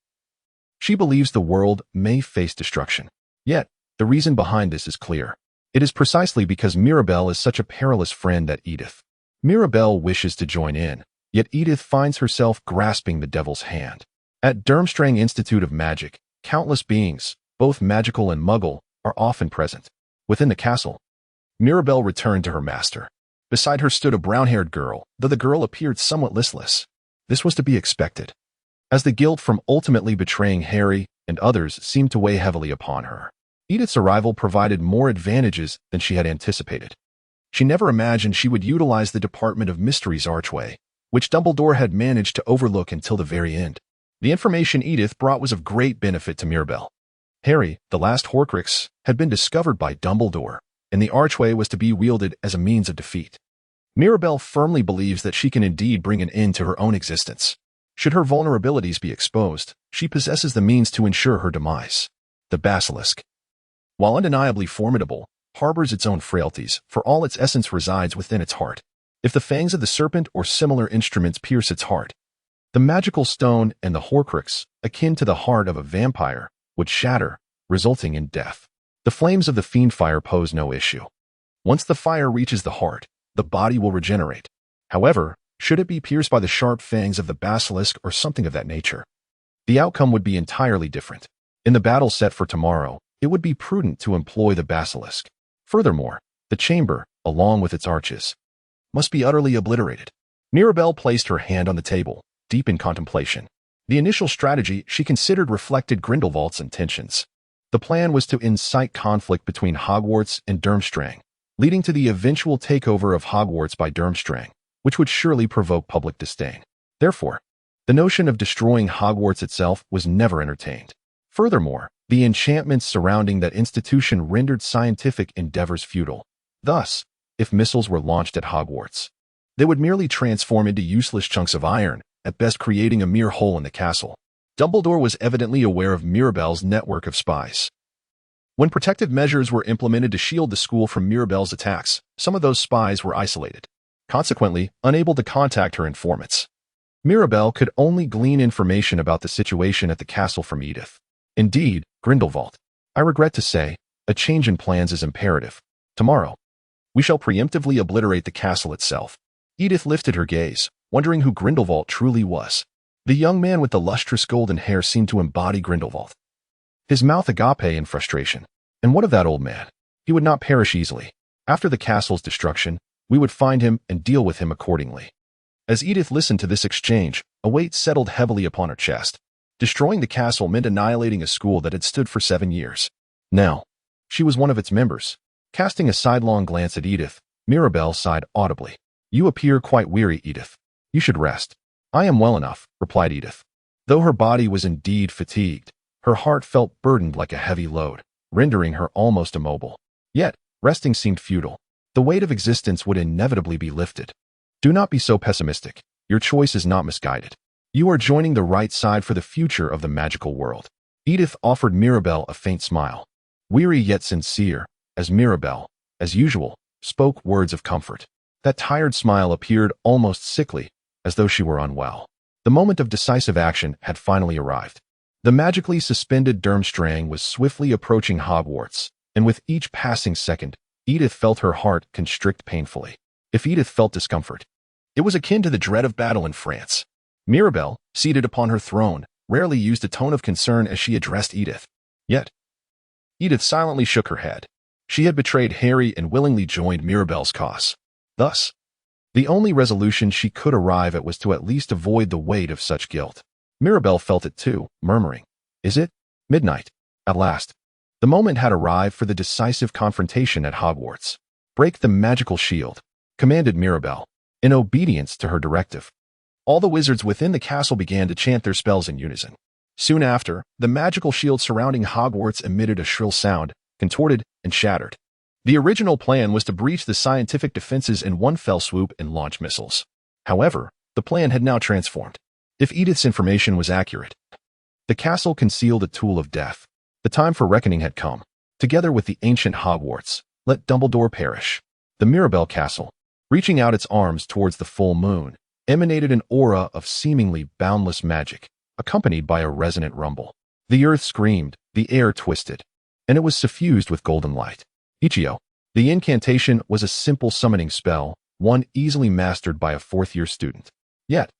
she believes the world may face destruction. Yet, the reason behind this is clear. It is precisely because Mirabelle is such a perilous friend that Edith. Mirabelle wishes to join in, yet Edith finds herself grasping the devil's hand. At Durmstrang Institute of Magic, countless beings, both magical and muggle, are often present. Within the castle, Mirabelle returned to her master. Beside her stood a brown-haired girl, though the girl appeared somewhat listless. This was to be expected, as the guilt from ultimately betraying Harry and others seemed to weigh heavily upon her. Edith's arrival provided more advantages than she had anticipated. She never imagined she would utilize the Department of Mysteries archway, which Dumbledore had managed to overlook until the very end. The information Edith brought was of great benefit to Mirabelle. Harry, the last Horcrux, had been discovered by Dumbledore, and the archway was to be wielded as a means of defeat. Mirabelle firmly believes that she can indeed bring an end to her own existence. Should her vulnerabilities be exposed, she possesses the means to ensure her demise. The basilisk, while undeniably formidable, harbors its own frailties, for all its essence resides within its heart. If the fangs of the serpent or similar instruments pierce its heart, the magical stone and the Horcrux, akin to the heart of a vampire, would shatter, resulting in death. The flames of the fiend fire pose no issue. Once the fire reaches the heart, the body will regenerate. However, should it be pierced by the sharp fangs of the basilisk or something of that nature, the outcome would be entirely different. In the battle set for tomorrow, it would be prudent to employ the basilisk. Furthermore, the chamber, along with its arches, must be utterly obliterated. Mirabelle placed her hand on the table, deep in contemplation. The initial strategy she considered reflected Grindelwald's intentions. The plan was to incite conflict between Hogwarts and Durmstrang, leading to the eventual takeover of Hogwarts by Durmstrang, which would surely provoke public disdain. Therefore, the notion of destroying Hogwarts itself was never entertained. Furthermore, the enchantments surrounding that institution rendered scientific endeavors futile. Thus, if missiles were launched at Hogwarts, they would merely transform into useless chunks of iron, at best creating a mere hole in the castle. Dumbledore was evidently aware of Mirabelle's network of spies. When protective measures were implemented to shield the school from Mirabelle's attacks, some of those spies were isolated, consequently unable to contact her informants. Mirabelle could only glean information about the situation at the castle from Edith. Indeed, Grindelwald, I regret to say, a change in plans is imperative. Tomorrow, we shall preemptively obliterate the castle itself. Edith lifted her gaze, wondering who Grindelwald truly was. The young man with the lustrous golden hair seemed to embody Grindelwald. His mouth agape in frustration. And what of that old man? He would not perish easily. After the castle's destruction, we would find him and deal with him accordingly. As Edith listened to this exchange, a weight settled heavily upon her chest. Destroying the castle meant annihilating a school that had stood for 7 years. Now, she was one of its members. Casting a sidelong glance at Edith, Mirabelle sighed audibly. You appear quite weary, Edith. You should rest. I am well enough, replied Edith. Though her body was indeed fatigued, her heart felt burdened like a heavy load, rendering her almost immobile. Yet, resting seemed futile. The weight of existence would inevitably be lifted. Do not be so pessimistic. Your choice is not misguided. You are joining the right side for the future of the magical world. Edith offered Mirabelle a faint smile. Weary yet sincere, as Mirabelle, as usual, spoke words of comfort. That tired smile appeared almost sickly, as though she were unwell. The moment of decisive action had finally arrived. The magically suspended Durmstrang was swiftly approaching Hogwarts, and with each passing second, Edith felt her heart constrict painfully. If Edith felt discomfort, it was akin to the dread of battle in France. Mirabelle, seated upon her throne, rarely used a tone of concern as she addressed Edith. Yet, Edith silently shook her head. She had betrayed Harry and willingly joined Mirabelle's cause. Thus, the only resolution she could arrive at was to at least avoid the weight of such guilt. Mirabelle felt it too, murmuring, Is it? Midnight. At last. The moment had arrived for the decisive confrontation at Hogwarts. Break the magical shield, commanded Mirabelle, in obedience to her directive. All the wizards within the castle began to chant their spells in unison. Soon after, the magical shield surrounding Hogwarts emitted a shrill sound, contorted and shattered. The original plan was to breach the scientific defenses in one fell swoop and launch missiles. However, the plan had now transformed. If Edith's information was accurate, the castle concealed a tool of death. The time for reckoning had come. Together with the ancient Hogwarts, let Dumbledore perish. The Mirabelle Castle, reaching out its arms towards the full moon, emanated an aura of seemingly boundless magic, accompanied by a resonant rumble. The earth screamed, the air twisted, and it was suffused with golden light. Ichio. The incantation was a simple summoning spell, one easily mastered by a fourth-year student. Yet,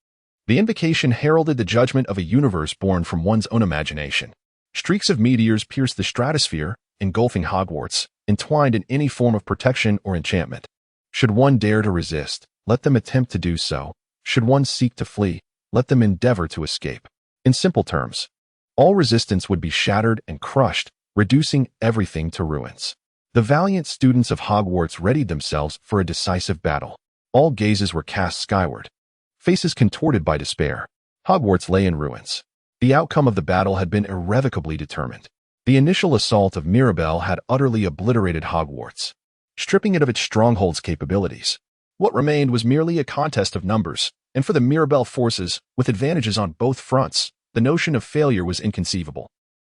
the invocation heralded the judgment of a universe born from one's own imagination. Streaks of meteors pierced the stratosphere, engulfing Hogwarts, entwined in any form of protection or enchantment. Should one dare to resist, let them attempt to do so. Should one seek to flee, let them endeavor to escape. In simple terms, all resistance would be shattered and crushed, reducing everything to ruins. The valiant students of Hogwarts readied themselves for a decisive battle. All gazes were cast skyward, faces contorted by despair. Hogwarts lay in ruins. The outcome of the battle had been irrevocably determined. The initial assault of Mirabelle had utterly obliterated Hogwarts, stripping it of its stronghold's capabilities. What remained was merely a contest of numbers, and for the Mirabelle forces, with advantages on both fronts, the notion of failure was inconceivable.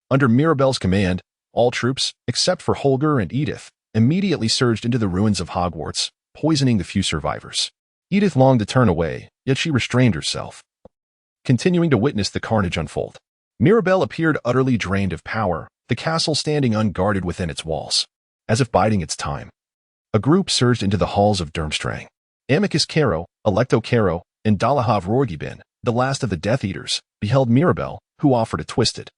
Under Mirabelle's command, all troops, except for Holger and Edith, immediately surged into the ruins of Hogwarts, poisoning the few survivors. Edith longed to turn away, yet she restrained herself, continuing to witness the carnage unfold. Mirabelle appeared utterly drained of power, the castle standing unguarded within its walls, as if biding its time. A group surged into the halls of Durmstrang. Amicus Carrow, Electo Carrow, and Dalahav Rorgibin, the last of the Death Eaters, beheld Mirabelle, who offered a twisted,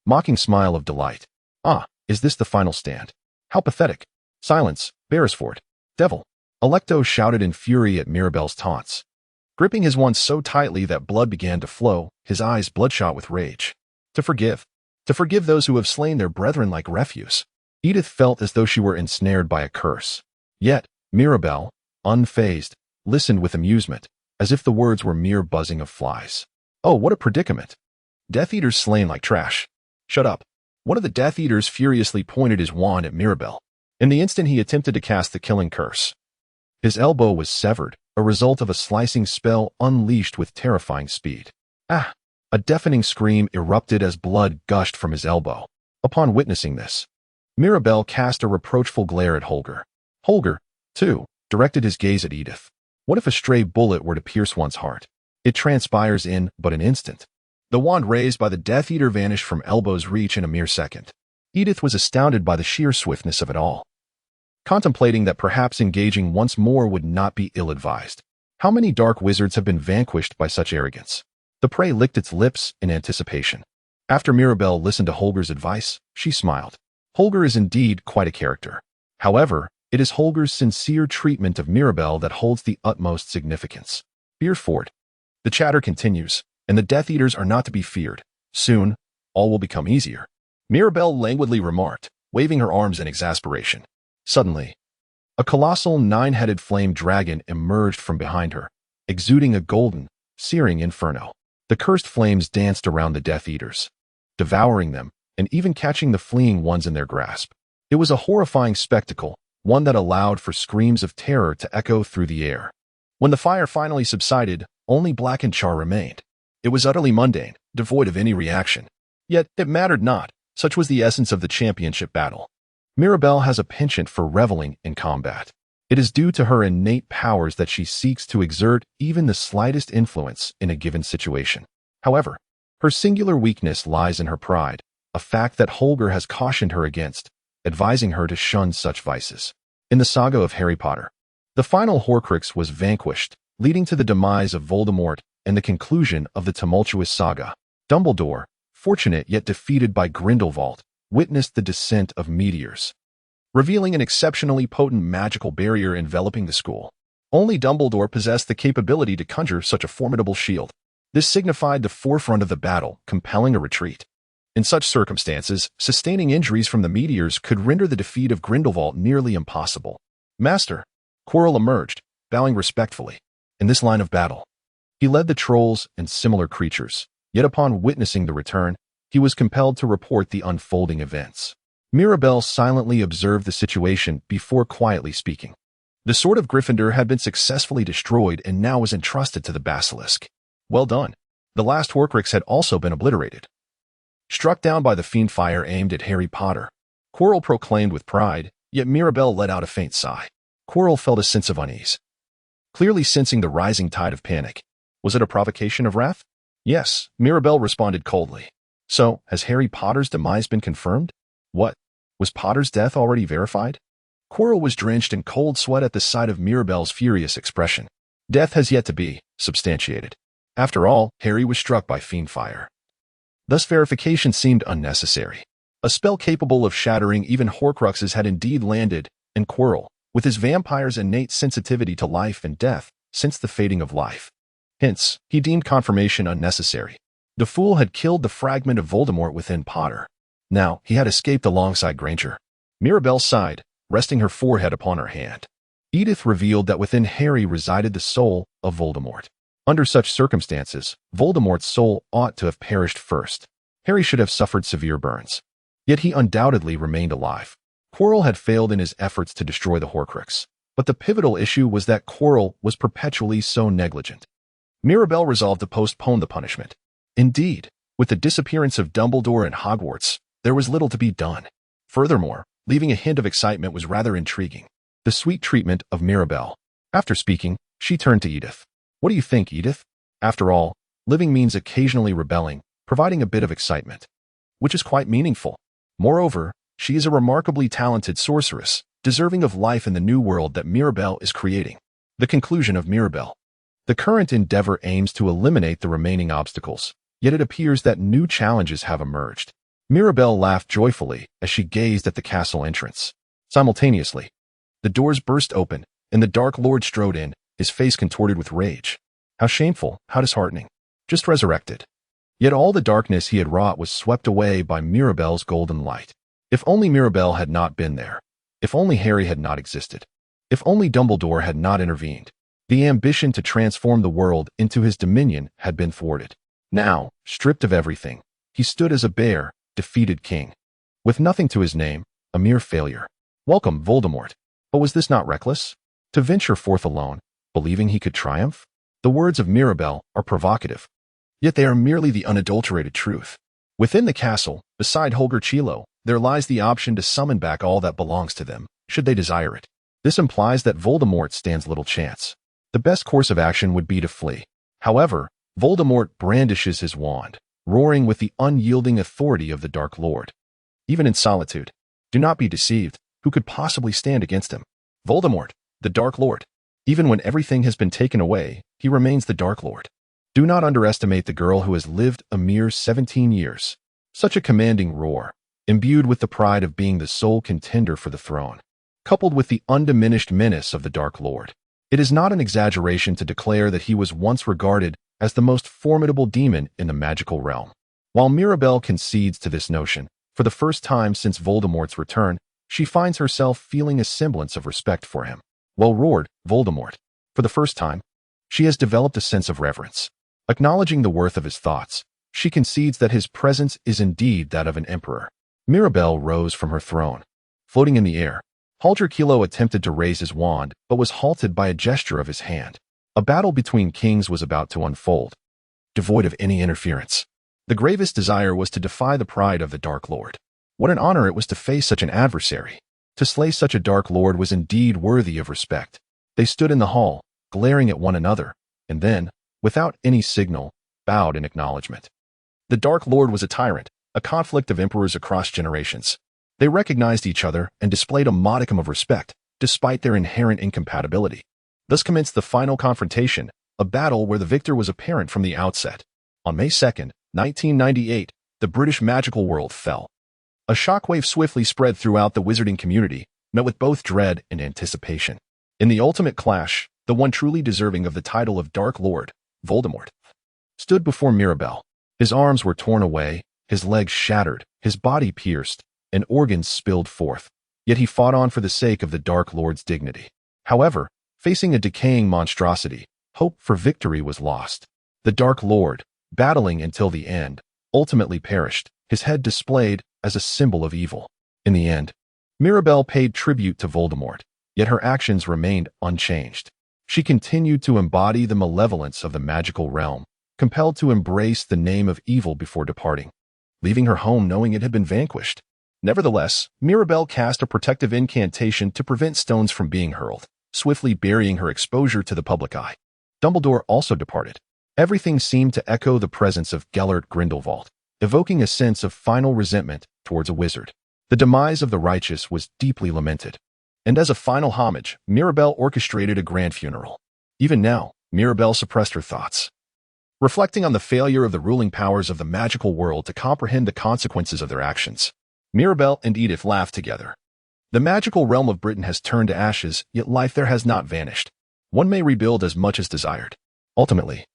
mocking smile of delight. Ah, is this the final stand? How pathetic. Silence, Beresford. Devil. Electo shouted in fury at Mirabelle's taunts, gripping his wand so tightly that blood began to flow, his eyes bloodshot with rage. To forgive those who have slain their brethren like refuse. Edith felt as though she were ensnared by a curse. Yet, Mirabelle, unfazed, listened with amusement, as if the words were mere buzzing of flies. Oh, what a predicament. Death Eaters slain like trash. Shut up. One of the Death Eaters furiously pointed his wand at Mirabelle. In the instant he attempted to cast the killing curse, his elbow was severed, a result of a slicing spell unleashed with terrifying speed. Ah! A deafening scream erupted as blood gushed from his elbow. Upon witnessing this, Mirabelle cast a reproachful glare at Holger. Holger, too, directed his gaze at Edith. What if a stray bullet were to pierce one's heart? It transpires in but an instant. The wand raised by the Death Eater vanished from elbow's reach in a mere second. Edith was astounded by the sheer swiftness of it all, contemplating that perhaps engaging once more would not be ill-advised. How many dark wizards have been vanquished by such arrogance? The prey licked its lips in anticipation. After Mirabelle listened to Holger's advice, she smiled. Holger is indeed quite a character. However, it is Holger's sincere treatment of Mirabelle that holds the utmost significance. Beresford. The chatter continues, and the Death Eaters are not to be feared. Soon, all will become easier. Mirabelle languidly remarked, waving her arms in exasperation. Suddenly, A colossal nine-headed flame dragon emerged from behind her, exuding a golden, searing inferno. The cursed flames danced around the Death Eaters, devouring them and even catching the fleeing ones in their grasp. It was a horrifying spectacle, one that allowed for screams of terror to echo through the air. When the fire finally subsided, only blackened char remained. It was utterly mundane, devoid of any reaction. Yet it mattered not, such was the essence of the championship battle. Mirabelle has a penchant for reveling in combat. It is due to her innate powers that she seeks to exert even the slightest influence in a given situation. However, her singular weakness lies in her pride, a fact that Holger has cautioned her against, advising her to shun such vices. In the saga of Harry Potter, the final Horcrux was vanquished, leading to the demise of Voldemort and the conclusion of the tumultuous saga. Dumbledore, fortunate yet defeated by Grindelwald, witnessed the descent of meteors, revealing an exceptionally potent magical barrier enveloping the school. Only Dumbledore possessed the capability to conjure such a formidable shield. This signified the forefront of the battle, compelling a retreat. In such circumstances, sustaining injuries from the meteors could render the defeat of Grindelwald nearly impossible. Master, Quirrell emerged, bowing respectfully. In this line of battle, he led the trolls and similar creatures, yet upon witnessing the return, he was compelled to report the unfolding events. Mirabelle silently observed the situation before quietly speaking. The sword of Gryffindor had been successfully destroyed and now was entrusted to the basilisk. Well done. The last Horcrux had also been obliterated. Struck down by the fiend fire aimed at Harry Potter, Quirrell proclaimed with pride, yet Mirabelle let out a faint sigh. Quirrell felt a sense of unease, clearly sensing the rising tide of panic. Was it a provocation of wrath? Yes, Mirabelle responded coldly. So, has Harry Potter's demise been confirmed? What? Was Potter's death already verified? Quirrell was drenched in cold sweat at the sight of Mirabelle's furious expression. Death has yet to be substantiated. After all, Harry was struck by fiend fire. Thus verification seemed unnecessary. A spell capable of shattering even Horcruxes had indeed landed, and Quirrell, with his vampire's innate sensitivity to life and death, sensed the fading of life. Hence, he deemed confirmation unnecessary. The fool had killed the fragment of Voldemort within Potter. Now, he had escaped alongside Granger. Mirabelle sighed, resting her forehead upon her hand. Edith revealed that within Harry resided the soul of Voldemort. Under such circumstances, Voldemort's soul ought to have perished first. Harry should have suffered severe burns. Yet he undoubtedly remained alive. Quirrell had failed in his efforts to destroy the Horcrux, but the pivotal issue was that Quirrell was perpetually so negligent. Mirabelle resolved to postpone the punishment. Indeed, with the disappearance of Dumbledore and Hogwarts, there was little to be done. Furthermore, leaving a hint of excitement was rather intriguing. The sweet treatment of Mirabelle. After speaking, she turned to Edith. What do you think, Edith? After all, living means occasionally rebelling, providing a bit of excitement, which is quite meaningful. Moreover, she is a remarkably talented sorceress, deserving of life in the new world that Mirabelle is creating. The conclusion of Mirabelle. The current endeavor aims to eliminate the remaining obstacles, yet it appears that new challenges have emerged. Mirabelle laughed joyfully as she gazed at the castle entrance. Simultaneously, the doors burst open, and the Dark Lord strode in, his face contorted with rage. How shameful, how disheartening. Just resurrected. Yet all the darkness he had wrought was swept away by Mirabelle's golden light. If only Mirabelle had not been there. If only Harry had not existed. If only Dumbledore had not intervened. The ambition to transform the world into his dominion had been thwarted. Now, stripped of everything, he stood as a bare, defeated king. With nothing to his name, a mere failure. Welcome, Voldemort. But was this not reckless? To venture forth alone, believing he could triumph? The words of Mirabelle are provocative, yet they are merely the unadulterated truth. Within the castle, beside Holger Chilo, there lies the option to summon back all that belongs to them, should they desire it. This implies that Voldemort stands little chance. The best course of action would be to flee. However, Voldemort brandishes his wand, roaring with the unyielding authority of the Dark Lord. Even in solitude, do not be deceived, who could possibly stand against him? Voldemort, the Dark Lord. Even when everything has been taken away, he remains the Dark Lord. Do not underestimate the girl who has lived a mere 17 years. Such a commanding roar, imbued with the pride of being the sole contender for the throne, coupled with the undiminished menace of the Dark Lord. It is not an exaggeration to declare that he was once regarded as the most formidable demon in the magical realm. While Mirabelle concedes to this notion, for the first time since Voldemort's return, she finds herself feeling a semblance of respect for him. Well roared, Voldemort. For the first time, she has developed a sense of reverence. Acknowledging the worth of his thoughts, she concedes that his presence is indeed that of an emperor. Mirabelle rose from her throne. Floating in the air, Halter attempted to raise his wand, but was halted by a gesture of his hand. A battle between kings was about to unfold, devoid of any interference. The gravest desire was to defy the pride of the Dark Lord. What an honor it was to face such an adversary. To slay such a Dark Lord was indeed worthy of respect. They stood in the hall, glaring at one another, and then, without any signal, bowed in acknowledgement. The Dark Lord was a tyrant, a conflict of emperors across generations. They recognized each other and displayed a modicum of respect, despite their inherent incompatibility. Thus commenced the final confrontation, a battle where the victor was apparent from the outset. On May 2, 1998, the British magical world fell. A shockwave swiftly spread throughout the wizarding community, met with both dread and anticipation. In the ultimate clash, the one truly deserving of the title of Dark Lord, Voldemort, stood before Mirabelle. His arms were torn away, his legs shattered, his body pierced, and organs spilled forth. Yet he fought on for the sake of the Dark Lord's dignity. However, facing a decaying monstrosity, hope for victory was lost. The Dark Lord, battling until the end, ultimately perished, his head displayed as a symbol of evil. In the end, Mirabelle paid tribute to Voldemort, yet her actions remained unchanged. She continued to embody the malevolence of the magical realm, compelled to embrace the name of evil before departing, leaving her home knowing it had been vanquished. Nevertheless, Mirabelle cast a protective incantation to prevent stones from being hurled, swiftly burying her exposure to the public eye. Dumbledore also departed. Everything seemed to echo the presence of Gellert Grindelwald, evoking a sense of final resentment towards a wizard. The demise of the righteous was deeply lamented. And as a final homage, Mirabelle orchestrated a grand funeral. Even now, Mirabelle suppressed her thoughts, reflecting on the failure of the ruling powers of the magical world to comprehend the consequences of their actions. Mirabelle and Edith laughed together. The magical realm of Britain has turned to ashes, yet life there has not vanished. One may rebuild as much as desired. Ultimately,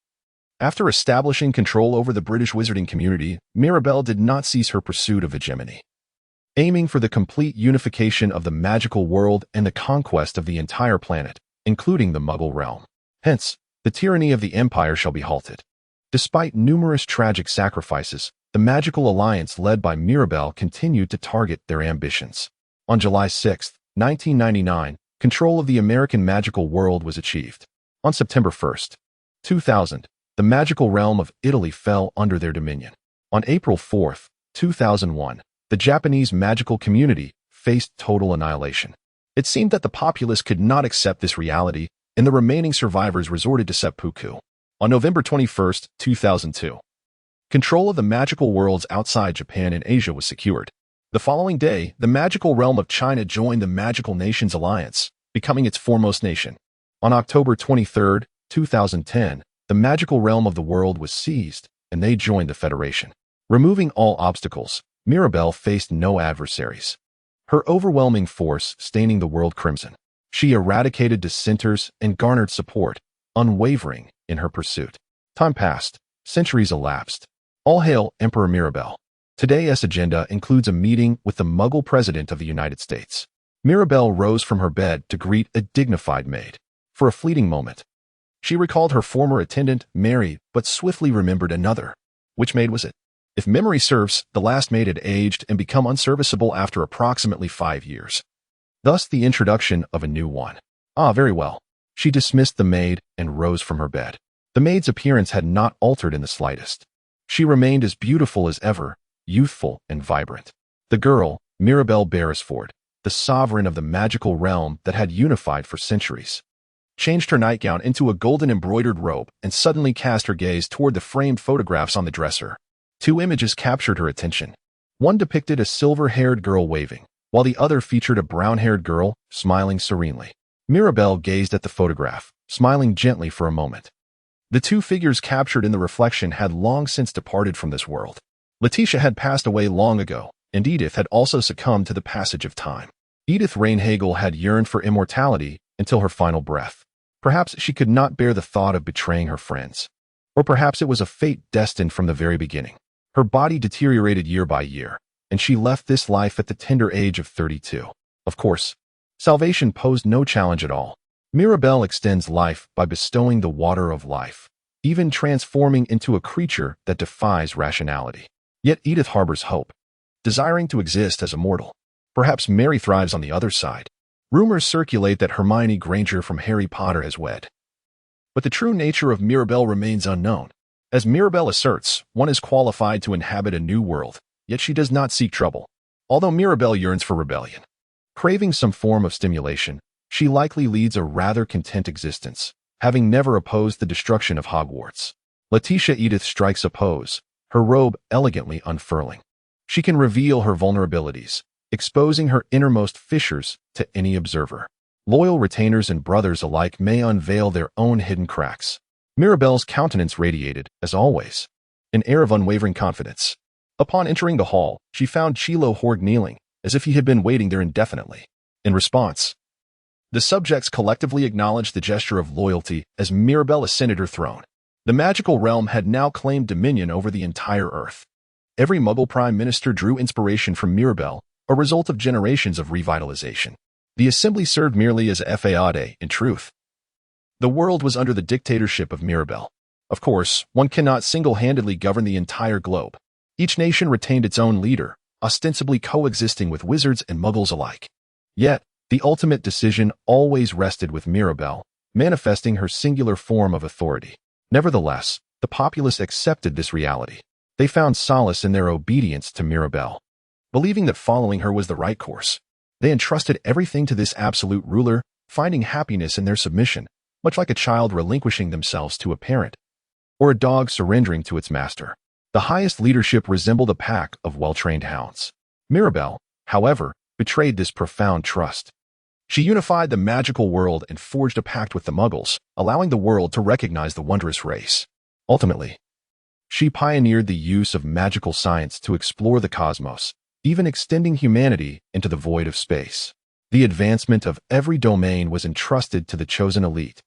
after establishing control over the British wizarding community, Mirabelle did not cease her pursuit of hegemony, aiming for the complete unification of the magical world and the conquest of the entire planet, including the Muggle realm. Hence, the tyranny of the Empire shall be halted. Despite numerous tragic sacrifices, the magical alliance led by Mirabelle continued to target their ambitions. On July 6, 1999, control of the American magical world was achieved. On September 1, 2000, the magical realm of Italy fell under their dominion. On April 4, 2001, the Japanese magical community faced total annihilation. It seemed that the populace could not accept this reality, and the remaining survivors resorted to seppuku. On November 21, 2002, control of the magical worlds outside Japan and Asia was secured. The following day, the magical realm of China joined the Magical Nations Alliance, becoming its foremost nation. On October 23, 2010, the magical realm of the world was seized, and they joined the Federation. Removing all obstacles, Mirabelle faced no adversaries, her overwhelming force staining the world crimson. She eradicated dissenters and garnered support, unwavering in her pursuit. Time passed, centuries elapsed. All hail Emperor Mirabelle. Today's agenda includes a meeting with the Muggle President of the United States. Mirabelle rose from her bed to greet a dignified maid. For a fleeting moment, she recalled her former attendant, Mary, but swiftly remembered another. Which maid was it? If memory serves, the last maid had aged and become unserviceable after approximately 5 years. Thus the introduction of a new one. Ah, very well. She dismissed the maid and rose from her bed. The maid's appearance had not altered in the slightest. She remained as beautiful as ever, youthful and vibrant. The girl, Mirabelle Beresford, the sovereign of the magical realm that had unified for centuries, changed her nightgown into a golden embroidered robe and suddenly cast her gaze toward the framed photographs on the dresser. 2 images captured her attention. One depicted a silver-haired girl waving, while the other featured a brown-haired girl smiling serenely. Mirabelle gazed at the photograph, smiling gently for a moment. The 2 figures captured in the reflection had long since departed from this world. Letitia had passed away long ago, and Edith had also succumbed to the passage of time. Edith Rainhagel had yearned for immortality until her final breath. Perhaps she could not bear the thought of betraying her friends. Or perhaps it was a fate destined from the very beginning. Her body deteriorated year by year, and she left this life at the tender age of 32. Of course, salvation posed no challenge at all. Mirabelle extends life by bestowing the water of life, even transforming into a creature that defies rationality. Yet Edith harbors hope, desiring to exist as a mortal. Perhaps Mary thrives on the other side. Rumors circulate that Hermione Granger from Harry Potter has wed. But the true nature of Mirabelle remains unknown. As Mirabelle asserts, one is qualified to inhabit a new world, yet she does not seek trouble. Although Mirabelle yearns for rebellion, craving some form of stimulation, she likely leads a rather content existence, having never opposed the destruction of Hogwarts. Letitia Edith strikes a pose, her robe elegantly unfurling. She can reveal her vulnerabilities, exposing her innermost fissures to any observer. Loyal retainers and brothers alike may unveil their own hidden cracks. Mirabelle's countenance radiated, as always, an air of unwavering confidence. Upon entering the hall, she found Chilo Horg kneeling, as if he had been waiting there indefinitely. In response, the subjects collectively acknowledged the gesture of loyalty as Mirabelle ascended her throne. The magical realm had now claimed dominion over the entire Earth. Every Muggle Prime Minister drew inspiration from Mirabelle, a result of generations of revitalization. The assembly served merely as a fayade, in truth. The world was under the dictatorship of Mirabelle. Of course, one cannot single-handedly govern the entire globe. Each nation retained its own leader, ostensibly coexisting with wizards and muggles alike. Yet, the ultimate decision always rested with Mirabelle, manifesting her singular form of authority. Nevertheless, the populace accepted this reality. They found solace in their obedience to Mirabelle. Believing that following her was the right course, they entrusted everything to this absolute ruler, finding happiness in their submission, much like a child relinquishing themselves to a parent, or a dog surrendering to its master. The highest leadership resembled a pack of well-trained hounds. Mirabelle, however, betrayed this profound trust. She unified the magical world and forged a pact with the Muggles, allowing the world to recognize the wondrous race. Ultimately, she pioneered the use of magical science to explore the cosmos, even extending humanity into the void of space. The advancement of every domain was entrusted to the chosen elite,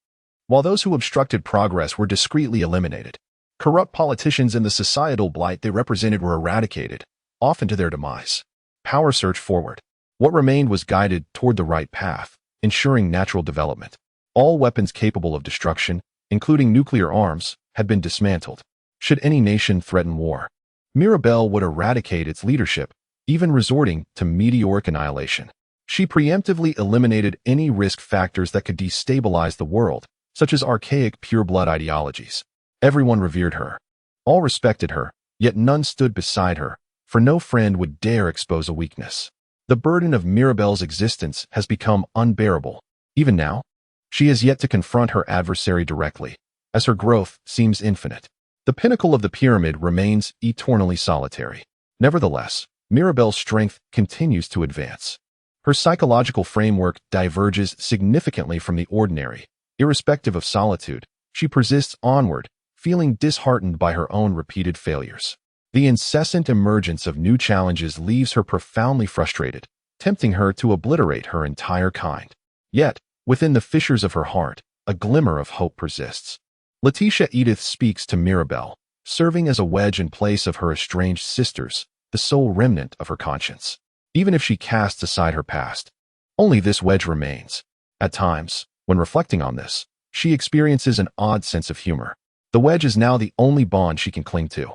while those who obstructed progress were discreetly eliminated. Corrupt politicians and the societal blight they represented were eradicated, often to their demise. Power surged forward. What remained was guided toward the right path, ensuring natural development. All weapons capable of destruction, including nuclear arms, had been dismantled. Should any nation threaten war, Mirabelle would eradicate its leadership, even resorting to meteoric annihilation. She preemptively eliminated any risk factors that could destabilize the world, such as archaic pureblood ideologies. Everyone revered her. All respected her, yet none stood beside her, for no friend would dare expose a weakness. The burden of Mirabelle's existence has become unbearable. Even now, she has yet to confront her adversary directly, as her growth seems infinite. The pinnacle of the pyramid remains eternally solitary. Nevertheless, Mirabelle's strength continues to advance. Her psychological framework diverges significantly from the ordinary. Irrespective of solitude, she persists onward, feeling disheartened by her own repeated failures. The incessant emergence of new challenges leaves her profoundly frustrated, tempting her to obliterate her entire kind. Yet, within the fissures of her heart, a glimmer of hope persists. Letitia Edith speaks to Mirabelle, serving as a wedge in place of her estranged sisters, the sole remnant of her conscience. Even if she casts aside her past, only this wedge remains. At times, when reflecting on this, she experiences an odd sense of humor. The wedge is now the only bond she can cling to.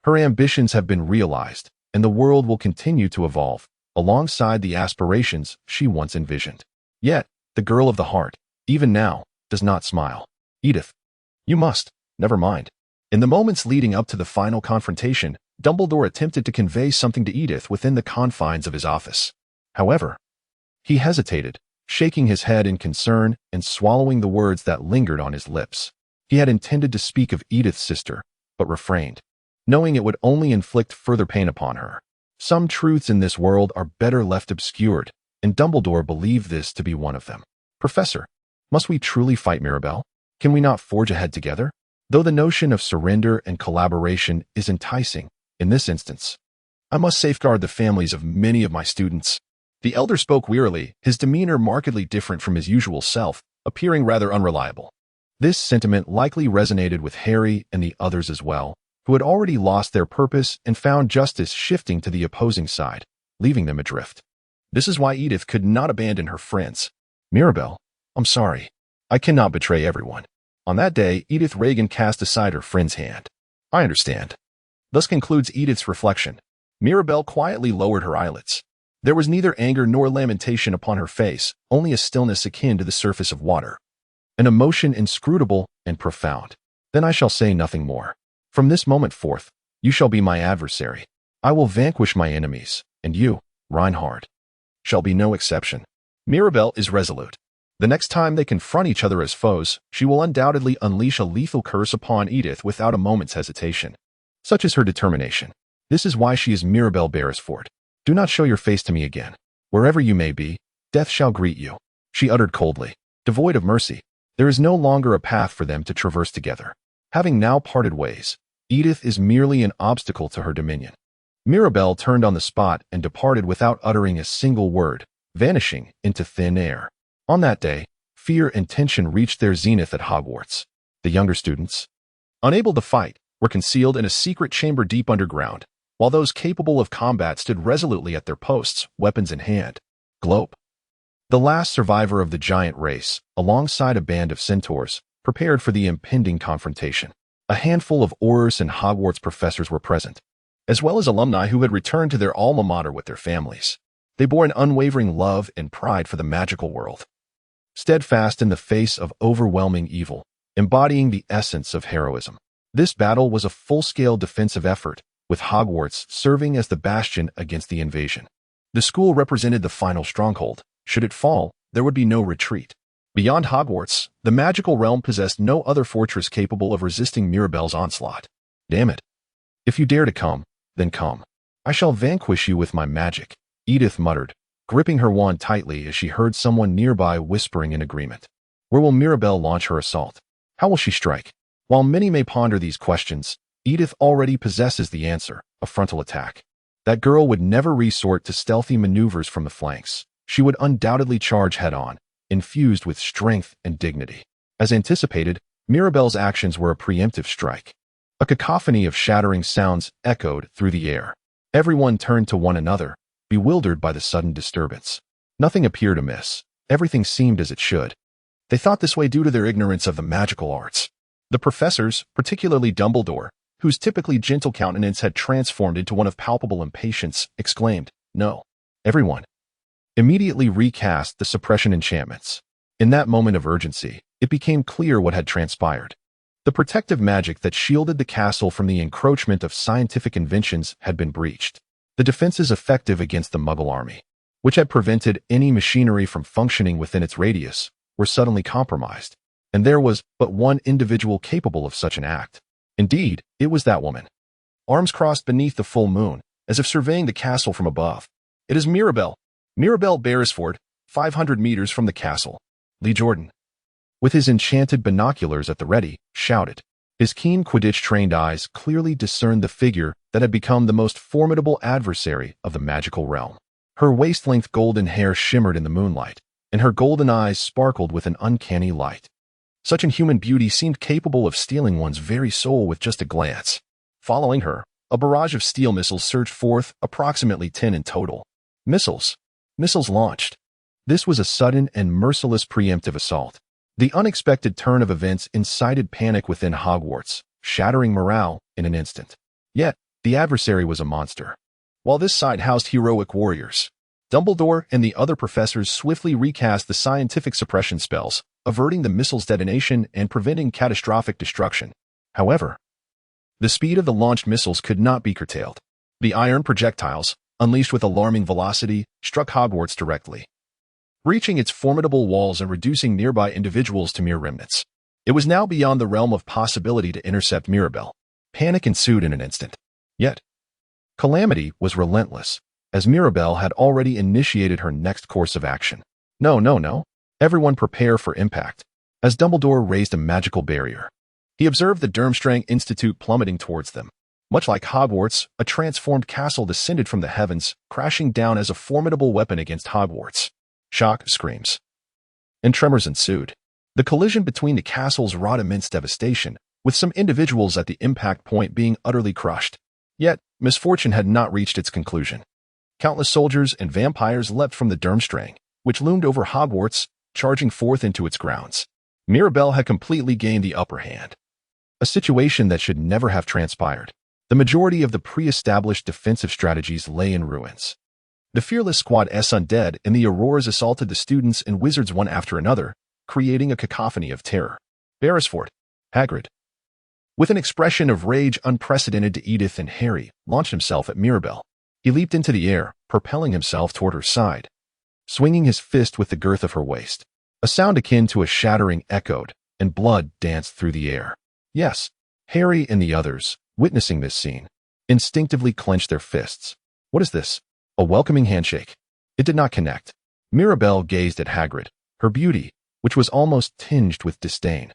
Her ambitions have been realized, and the world will continue to evolve, alongside the aspirations she once envisioned. Yet, the girl of the heart, even now, does not smile. Edith, you must, never mind. In the moments leading up to the final confrontation, Dumbledore attempted to convey something to Edith within the confines of his office. However, he hesitated, shaking his head in concern and swallowing the words that lingered on his lips. He had intended to speak of Edith's sister, but refrained, knowing it would only inflict further pain upon her. Some truths in this world are better left obscured, and Dumbledore believed this to be one of them. Professor, must we truly fight Mirabelle? Can we not forge ahead together? Though the notion of surrender and collaboration is enticing, in this instance, I must safeguard the families of many of my students. The elder spoke wearily, his demeanor markedly different from his usual self, appearing rather unreliable. This sentiment likely resonated with Harry and the others as well, who had already lost their purpose and found justice shifting to the opposing side, leaving them adrift. This is why Edith could not abandon her friends. Mirabelle, I'm sorry. I cannot betray everyone. On that day, Edith Reagan cast aside her friend's hand. I understand. Thus concludes Edith's reflection. Mirabelle quietly lowered her eyelids. There was neither anger nor lamentation upon her face, only a stillness akin to the surface of water. An emotion inscrutable and profound. Then I shall say nothing more. From this moment forth, you shall be my adversary. I will vanquish my enemies, and you, Reinhard, shall be no exception. Mirabelle is resolute. The next time they confront each other as foes, she will undoubtedly unleash a lethal curse upon Edith without a moment's hesitation. Such is her determination. This is why she is Mirabelle Beresford. Do not show your face to me again. Wherever you may be, death shall greet you, she uttered coldly. Devoid of mercy, there is no longer a path for them to traverse together. Having now parted ways, Edith is merely an obstacle to her dominion. Mirabelle turned on the spot and departed without uttering a single word, vanishing into thin air. On that day, fear and tension reached their zenith at Hogwarts. The younger students, unable to fight, were concealed in a secret chamber deep underground, while those capable of combat stood resolutely at their posts, weapons in hand. Globe, the last survivor of the giant race, alongside a band of centaurs, prepared for the impending confrontation. A handful of Aurors and Hogwarts professors were present, as well as alumni who had returned to their alma mater with their families. They bore an unwavering love and pride for the magical world, steadfast in the face of overwhelming evil, embodying the essence of heroism. This battle was a full-scale defensive effort, with Hogwarts serving as the bastion against the invasion. The school represented the final stronghold. Should it fall, there would be no retreat. Beyond Hogwarts, the magical realm possessed no other fortress capable of resisting Mirabelle's onslaught. Damn it. If you dare to come, then come. I shall vanquish you with my magic, Edith muttered, gripping her wand tightly as she heard someone nearby whispering in agreement. Where will Mirabelle launch her assault? How will she strike? While many may ponder these questions, Edith already possesses the answer: a frontal attack. That girl would never resort to stealthy maneuvers from the flanks. She would undoubtedly charge head-on, infused with strength and dignity. As anticipated, Mirabelle's actions were a preemptive strike. A cacophony of shattering sounds echoed through the air. Everyone turned to one another, bewildered by the sudden disturbance. Nothing appeared amiss. Everything seemed as it should. They thought this way due to their ignorance of the magical arts. The professors, particularly Dumbledore, whose typically gentle countenance had transformed into one of palpable impatience, exclaimed, "No." Everyone immediately recast the suppression enchantments. In that moment of urgency, it became clear what had transpired. The protective magic that shielded the castle from the encroachment of scientific inventions had been breached. The defenses effective against the Muggle army, which had prevented any machinery from functioning within its radius, were suddenly compromised. And there was but one individual capable of such an act. Indeed, it was that woman. Arms crossed beneath the full moon, as if surveying the castle from above. It is Mirabelle. Mirabelle Beresford, 500 meters from the castle. Lee Jordan, with his enchanted binoculars at the ready, shouted. His keen Quidditch-trained eyes clearly discerned the figure that had become the most formidable adversary of the magical realm. Her waist-length golden hair shimmered in the moonlight, and her golden eyes sparkled with an uncanny light. Such inhuman beauty seemed capable of stealing one's very soul with just a glance. Following her, a barrage of steel missiles surged forth, approximately 10 in total. Missiles launched. This was a sudden and merciless preemptive assault. The unexpected turn of events incited panic within Hogwarts, shattering morale in an instant. Yet, the adversary was a monster. While this side housed heroic warriors, Dumbledore and the other professors swiftly recast the scientific suppression spells, averting the missile's detonation and preventing catastrophic destruction. However, the speed of the launched missiles could not be curtailed. The iron projectiles, unleashed with alarming velocity, struck Hogwarts directly, reaching its formidable walls and reducing nearby individuals to mere remnants. It was now beyond the realm of possibility to intercept Mirabelle. Panic ensued in an instant. Yet, calamity was relentless, as Mirabelle had already initiated her next course of action. No. Everyone prepare for impact. As Dumbledore raised a magical barrier, he observed the Durmstrang Institute plummeting towards them. Much like Hogwarts, a transformed castle descended from the heavens, crashing down as a formidable weapon against Hogwarts. Shock, screams, and tremors ensued. The collision between the castles wrought immense devastation, with some individuals at the impact point being utterly crushed. Yet, misfortune had not reached its conclusion. Countless soldiers and vampires leapt from the Durmstrang, which loomed over Hogwarts, charging forth into its grounds. Mirabelle had completely gained the upper hand. A situation that should never have transpired. The majority of the pre-established defensive strategies lay in ruins. The fearless squad's undead and the Auroras assaulted the students and wizards one after another, creating a cacophony of terror. Beresford, Hagrid, with an expression of rage unprecedented to Edith and Harry, launched himself at Mirabelle. He leaped into the air, propelling himself toward her side, swinging his fist with the girth of her waist. A sound akin to a shattering echoed, and blood danced through the air. Yes, Harry and the others, witnessing this scene, instinctively clenched their fists. What is this? A welcoming handshake. It did not connect. Mirabelle gazed at Hagrid, her beauty, which was almost tinged with disdain,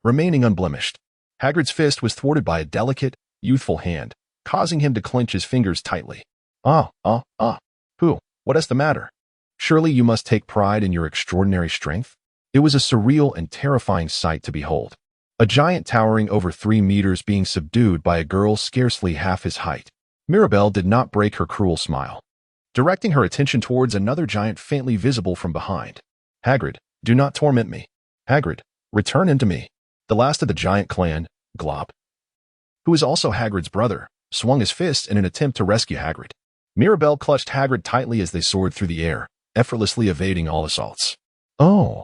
remaining unblemished. Hagrid's fist was thwarted by a delicate, youthful hand, causing him to clench his fingers tightly. Who? What is the matter? Surely you must take pride in your extraordinary strength? It was a surreal and terrifying sight to behold. A giant towering over 3 meters being subdued by a girl scarcely half his height. Mirabelle did not break her cruel smile, directing her attention towards another giant faintly visible from behind. Hagrid, do not torment me. Hagrid, return into me. The last of the giant clan, Glop, who is also Hagrid's brother, swung his fist in an attempt to rescue Hagrid. Mirabelle clutched Hagrid tightly as they soared through the air, effortlessly evading all assaults. Oh,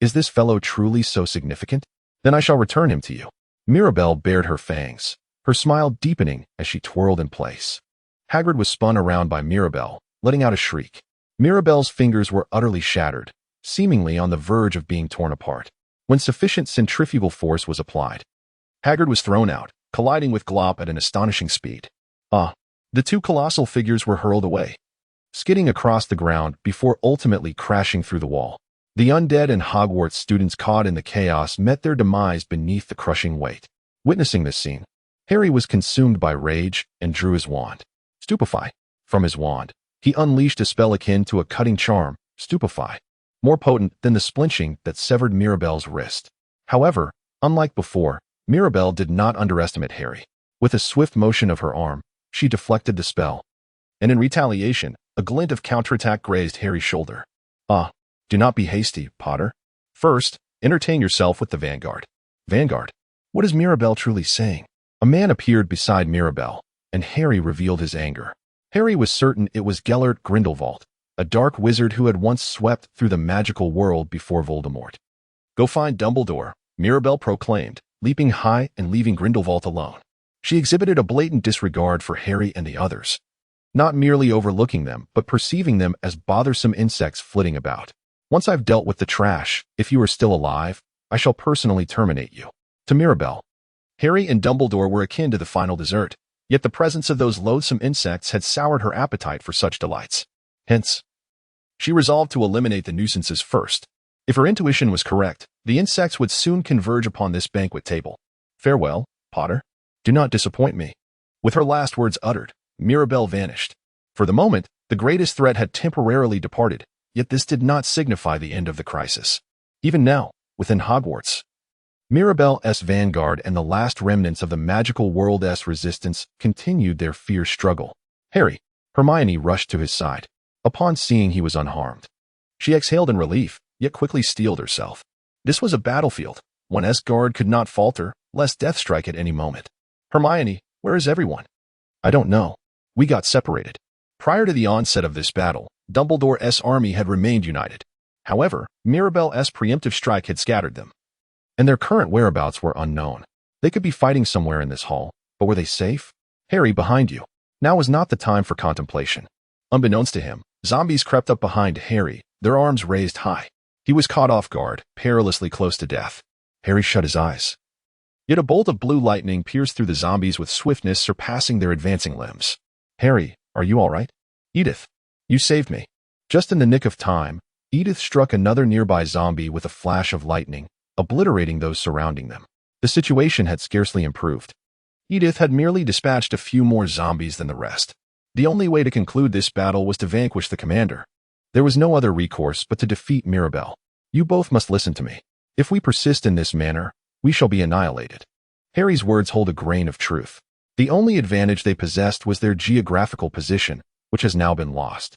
is this fellow truly so significant? Then I shall return him to you. Mirabelle bared her fangs, her smile deepening as she twirled in place. Hagrid was spun around by Mirabelle, letting out a shriek. Mirabelle's fingers were utterly shattered, seemingly on the verge of being torn apart, when sufficient centrifugal force was applied. Hagrid was thrown out, colliding with Glop at an astonishing speed. The two colossal figures were hurled away, skidding across the ground before ultimately crashing through the wall. The undead and Hogwarts students caught in the chaos met their demise beneath the crushing weight. Witnessing this scene, Harry was consumed by rage and drew his wand. Stupefy. From his wand, he unleashed a spell akin to a cutting charm, Stupefy, more potent than the splinching that severed Mirabelle's wrist. However, unlike before, Mirabelle did not underestimate Harry. With a swift motion of her arm, she deflected the spell, and in retaliation, a glint of counterattack grazed Harry's shoulder. Do not be hasty, Potter. First, entertain yourself with the Vanguard. Vanguard? What is Mirabelle truly saying? A man appeared beside Mirabelle, and Harry revealed his anger. Harry was certain it was Gellert Grindelwald, a dark wizard who had once swept through the magical world before Voldemort. Go find Dumbledore, Mirabelle proclaimed, leaping high and leaving Grindelwald alone. She exhibited a blatant disregard for Harry and the others, not merely overlooking them, but perceiving them as bothersome insects flitting about. Once I've dealt with the trash, if you are still alive, I shall personally terminate you. To Mirabelle, Harry and Dumbledore were akin to the final dessert, yet the presence of those loathsome insects had soured her appetite for such delights. Hence, she resolved to eliminate the nuisances first. If her intuition was correct, the insects would soon converge upon this banquet table. Farewell, Potter. Do not disappoint me. With her last words uttered, Mirabelle vanished. For the moment, the greatest threat had temporarily departed, yet this did not signify the end of the crisis. Even now, within Hogwarts, Mirabelle's vanguard and the last remnants of the magical world's resistance continued their fierce struggle. Harry, Hermione rushed to his side. Upon seeing he was unharmed, she exhaled in relief, yet quickly steeled herself. This was a battlefield. One's guard could not falter, lest death strike at any moment. Hermione, where is everyone? I don't know. We got separated. Prior to the onset of this battle, Dumbledore's army had remained united. However, Mirabelle's preemptive strike had scattered them, and their current whereabouts were unknown. They could be fighting somewhere in this hall, but were they safe? Harry, behind you. Now was not the time for contemplation. Unbeknownst to him, zombies crept up behind Harry, their arms raised high. He was caught off guard, perilously close to death. Harry shut his eyes. Yet a bolt of blue lightning pierced through the zombies with swiftness surpassing their advancing limbs. Harry, are you all right? Edith, you saved me. Just in the nick of time, Edith struck another nearby zombie with a flash of lightning, obliterating those surrounding them. The situation had scarcely improved. Edith had merely dispatched a few more zombies than the rest. The only way to conclude this battle was to vanquish the commander. There was no other recourse but to defeat Mirabelle. You both must listen to me. If we persist in this manner, we shall be annihilated. Harry's words hold a grain of truth. The only advantage they possessed was their geographical position, which has now been lost.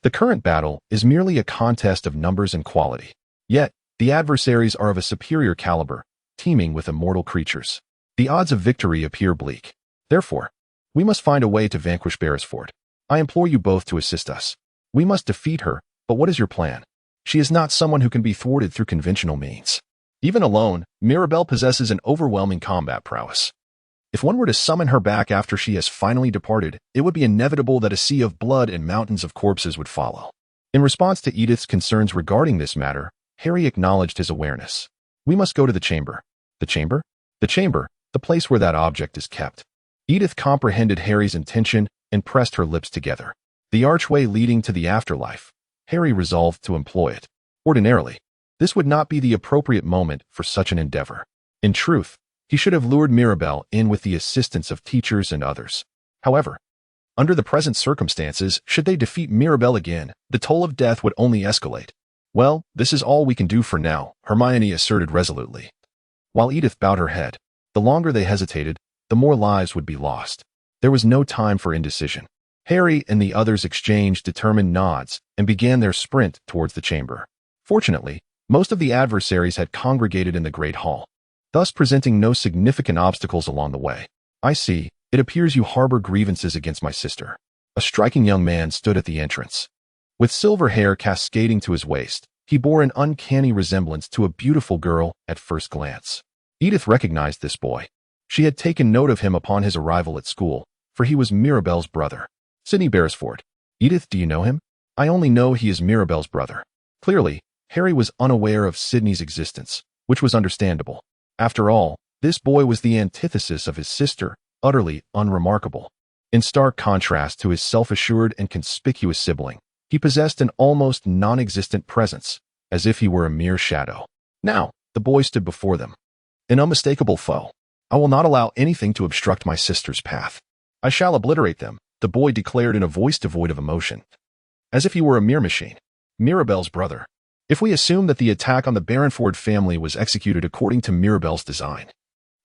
The current battle is merely a contest of numbers and quality. Yet, the adversaries are of a superior caliber, teeming with immortal creatures. The odds of victory appear bleak. Therefore, we must find a way to vanquish Beresford. I implore you both to assist us. We must defeat her, but what is your plan? She is not someone who can be thwarted through conventional means. Even alone, Mirabelle possesses an overwhelming combat prowess. If one were to summon her back after she has finally departed, it would be inevitable that a sea of blood and mountains of corpses would follow. In response to Edith's concerns regarding this matter, Harry acknowledged his awareness. We must go to the chamber. The chamber? The chamber, the place where that object is kept. Edith comprehended Harry's intention and pressed her lips together. The archway leading to the afterlife. Harry resolved to employ it. Ordinarily, this would not be the appropriate moment for such an endeavor. In truth, he should have lured Mirabelle in with the assistance of teachers and others. However, under the present circumstances, should they defeat Mirabelle again, the toll of death would only escalate. Well, this is all we can do for now, Hermione asserted resolutely. While Edith bowed her head, the longer they hesitated, the more lives would be lost. There was no time for indecision. Harry and the others exchanged determined nods and began their sprint towards the chamber. Fortunately, most of the adversaries had congregated in the Great Hall, thus presenting no significant obstacles along the way. I see, it appears you harbor grievances against my sister. A striking young man stood at the entrance. With silver hair cascading to his waist, he bore an uncanny resemblance to a beautiful girl at first glance. Edith recognized this boy. She had taken note of him upon his arrival at school, for he was Mirabelle's brother. Sidney Beresford. Edith, do you know him? I only know he is Mirabelle's brother. Clearly, Harry was unaware of Sidney's existence, which was understandable. After all, this boy was the antithesis of his sister, utterly unremarkable. In stark contrast to his self-assured and conspicuous sibling, he possessed an almost non-existent presence, as if he were a mere shadow. Now, the boy stood before them. An unmistakable foe. I will not allow anything to obstruct my sister's path. I shall obliterate them, the boy declared in a voice devoid of emotion. As if he were a mere machine. Mirabelle's brother. If we assume that the attack on the Beresford family was executed according to Mirabelle's design,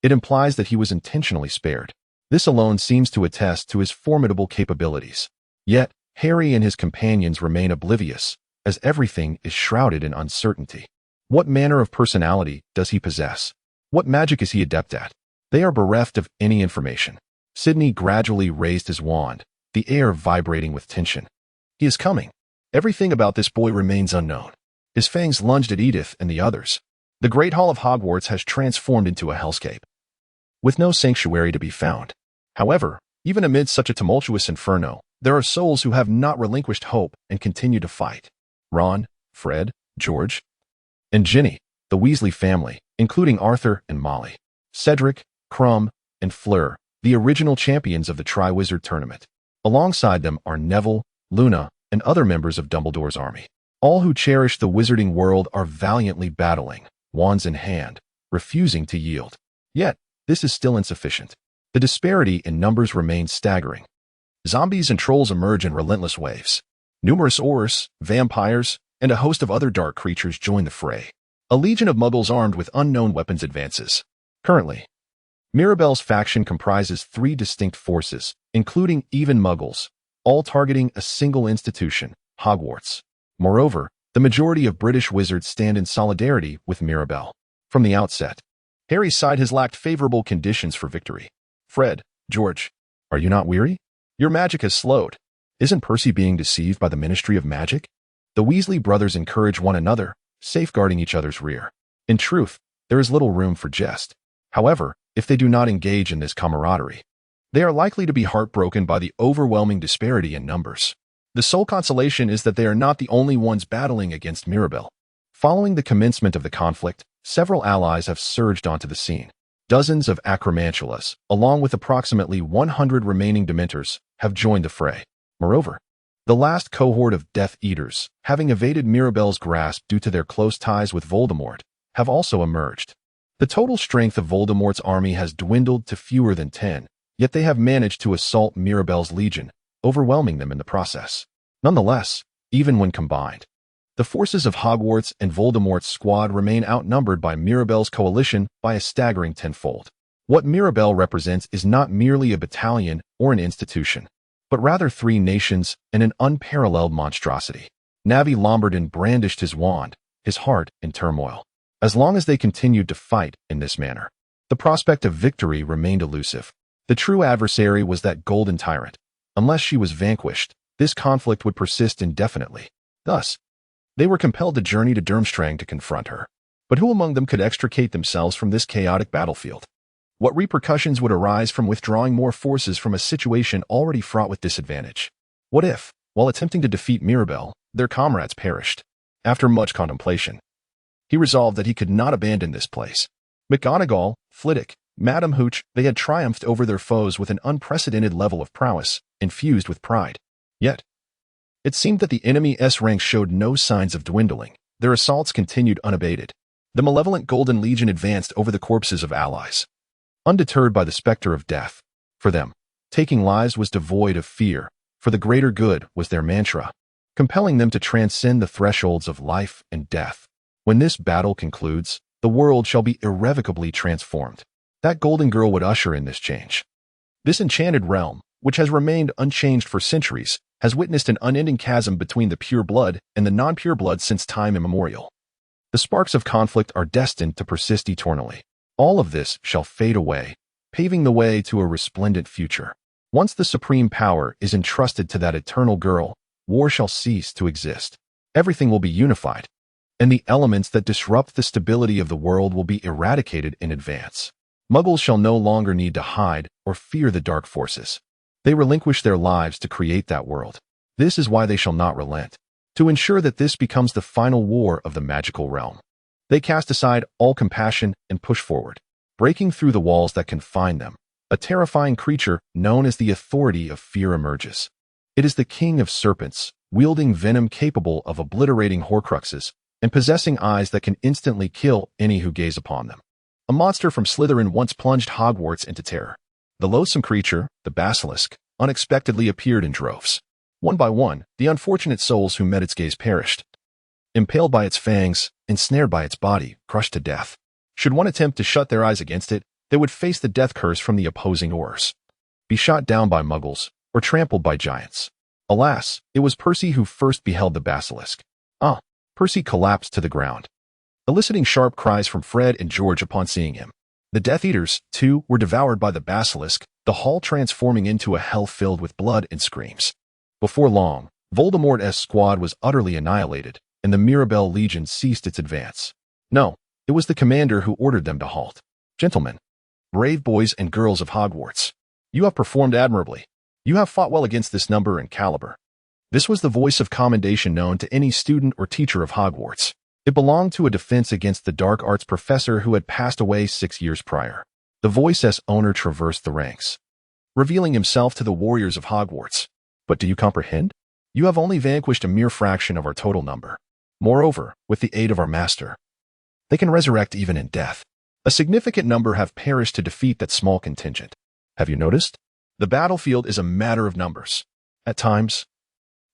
it implies that he was intentionally spared. This alone seems to attest to his formidable capabilities. Yet, Harry and his companions remain oblivious, as everything is shrouded in uncertainty. What manner of personality does he possess? What magic is he adept at? They are bereft of any information. Sidney gradually raised his wand, the air vibrating with tension. He is coming. Everything about this boy remains unknown. His fangs lunged at Edith and the others. The Great Hall of Hogwarts has transformed into a hellscape, with no sanctuary to be found. However, even amid such a tumultuous inferno, there are souls who have not relinquished hope and continue to fight. Ron, Fred, George, and Ginny, the Weasley family, including Arthur and Molly, Cedric, Crumb, and Fleur, the original champions of the Triwizard Tournament. Alongside them are Neville, Luna, and other members of Dumbledore's army. All who cherish the wizarding world are valiantly battling, wands in hand, refusing to yield. Yet, this is still insufficient. The disparity in numbers remains staggering. Zombies and trolls emerge in relentless waves. Numerous Aurors, vampires, and a host of other dark creatures join the fray. A legion of muggles armed with unknown weapons advances. Currently, Mirabelle's faction comprises 3 distinct forces, including even muggles, all targeting a single institution, Hogwarts. Moreover, the majority of British wizards stand in solidarity with Mirabelle. From the outset, Harry's side has lacked favorable conditions for victory. Fred, George, are you not weary? Your magic has slowed. Isn't Percy being deceived by the Ministry of Magic? The Weasley brothers encourage one another, safeguarding each other's rear. In truth, there is little room for jest. However, if they do not engage in this camaraderie, they are likely to be heartbroken by the overwhelming disparity in numbers. The sole consolation is that they are not the only ones battling against Mirabelle. Following the commencement of the conflict, several allies have surged onto the scene. Dozens of acromantulas, along with approximately 100 remaining Dementors, have joined the fray. Moreover, the last cohort of Death Eaters, having evaded Mirabelle's grasp due to their close ties with Voldemort, have also emerged. The total strength of Voldemort's army has dwindled to fewer than 10, yet they have managed to assault Mirabelle's legion, overwhelming them in the process. Nonetheless, even when combined, the forces of Hogwarts and Voldemort's squad remain outnumbered by Mirabelle's coalition by a staggering tenfold. What Mirabelle represents is not merely a battalion or an institution. but rather 3 nations and an unparalleled monstrosity. Navi Lombardin brandished his wand, his heart in turmoil. As long as they continued to fight in this manner, the prospect of victory remained elusive. The true adversary was that golden tyrant. Unless she was vanquished, this conflict would persist indefinitely. Thus, they were compelled to journey to Durmstrang to confront her. But who among them could extricate themselves from this chaotic battlefield? What repercussions would arise from withdrawing more forces from a situation already fraught with disadvantage? What if, while attempting to defeat Mirabelle, their comrades perished? After much contemplation, he resolved that he could not abandon this place. McGonagall, Flitwick, Madame Hooch, they had triumphed over their foes with an unprecedented level of prowess, infused with pride. Yet, it seemed that the enemy's ranks showed no signs of dwindling. Their assaults continued unabated. The malevolent Golden Legion advanced over the corpses of allies, undeterred by the specter of death. For them, taking lives was devoid of fear, for the greater good was their mantra, compelling them to transcend the thresholds of life and death. When this battle concludes, the world shall be irrevocably transformed. That golden girl would usher in this change. This enchanted realm, which has remained unchanged for centuries, has witnessed an unending chasm between the pure blood and the non-pure blood since time immemorial. The sparks of conflict are destined to persist eternally. All of this shall fade away, paving the way to a resplendent future. Once the supreme power is entrusted to that eternal girl, war shall cease to exist. Everything will be unified, and the elements that disrupt the stability of the world will be eradicated in advance. Muggles shall no longer need to hide or fear the dark forces. They relinquish their lives to create that world. This is why they shall not relent. To ensure that this becomes the final war of the magical realm, they cast aside all compassion and push forward. Breaking through the walls that confine them, a terrifying creature known as the Authority of Fear emerges. It is the king of serpents, wielding venom capable of obliterating Horcruxes and possessing eyes that can instantly kill any who gaze upon them. A monster from Slytherin once plunged Hogwarts into terror. The loathsome creature, the basilisk, unexpectedly appeared in droves. One by one, the unfortunate souls who met its gaze perished. Impaled by its fangs, ensnared by its body, crushed to death. Should one attempt to shut their eyes against it, they would face the death curse from the opposing Aurors, be shot down by Muggles, or trampled by giants. Alas, it was Percy who first beheld the basilisk. Percy collapsed to the ground, eliciting sharp cries from Fred and George upon seeing him. The Death Eaters, too, were devoured by the basilisk, the hall transforming into a hell filled with blood and screams. Before long, Voldemort's squad was utterly annihilated, and the Mirabelle Legion ceased its advance. No, it was the commander who ordered them to halt. Gentlemen, brave boys and girls of Hogwarts, you have performed admirably. You have fought well against this number and caliber. This was the voice of commendation known to any student or teacher of Hogwarts. It belonged to a defense against the dark arts professor who had passed away 6 years prior. The voice's owner traversed the ranks, revealing himself to the warriors of Hogwarts. But do you comprehend? You have only vanquished a mere fraction of our total number. Moreover, with the aid of our master, they can resurrect even in death. A significant number have perished to defeat that small contingent. Have you noticed? The battlefield is a matter of numbers. At times,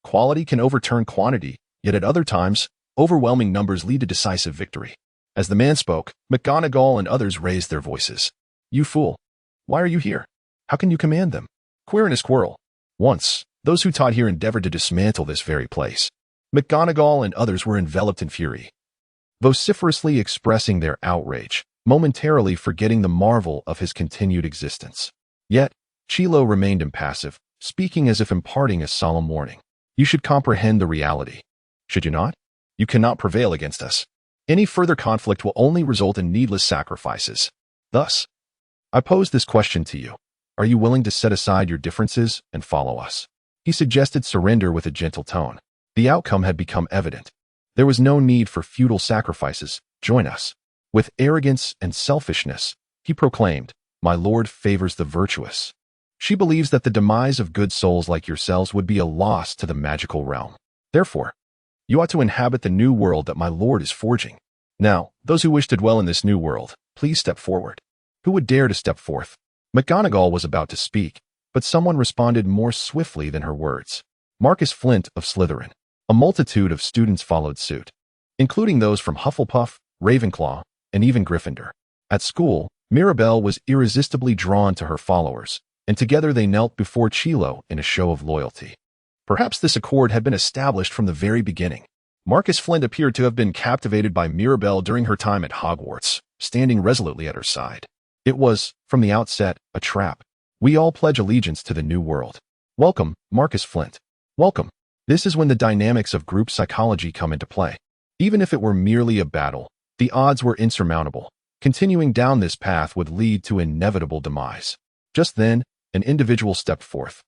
quality can overturn quantity, yet at other times, overwhelming numbers lead to decisive victory. As the man spoke, McGonagall and others raised their voices. You fool! Why are you here? How can you command them? Quirinius Quirrell. Once, those who taught here endeavored to dismantle this very place. McGonagall and others were enveloped in fury, vociferously expressing their outrage, momentarily forgetting the marvel of his continued existence. Yet, Chilo remained impassive, speaking as if imparting a solemn warning. You should comprehend the reality. Should you not? You cannot prevail against us. Any further conflict will only result in needless sacrifices. Thus, I pose this question to you. Are you willing to set aside your differences and follow us? He suggested surrender with a gentle tone. The outcome had become evident. There was no need for futile sacrifices. Join us. With arrogance and selfishness, he proclaimed, My Lord favors the virtuous. She believes that the demise of good souls like yourselves would be a loss to the magical realm. Therefore, you ought to inhabit the new world that my Lord is forging. Now, those who wish to dwell in this new world, please step forward. Who would dare to step forth? McGonagall was about to speak, but someone responded more swiftly than her words. Marcus Flint of Slytherin. A multitude of students followed suit, including those from Hufflepuff, Ravenclaw, and even Gryffindor. At school, Mirabelle was irresistibly drawn to her followers, and together they knelt before Chilo in a show of loyalty. Perhaps this accord had been established from the very beginning. Marcus Flint appeared to have been captivated by Mirabelle during her time at Hogwarts, standing resolutely at her side. It was, from the outset, a trap. We all pledge allegiance to the new world. Welcome, Marcus Flint. Welcome. This is when the dynamics of group psychology come into play. Even if it were merely a battle, the odds were insurmountable. Continuing down this path would lead to inevitable demise. Just then, an individual stepped forth,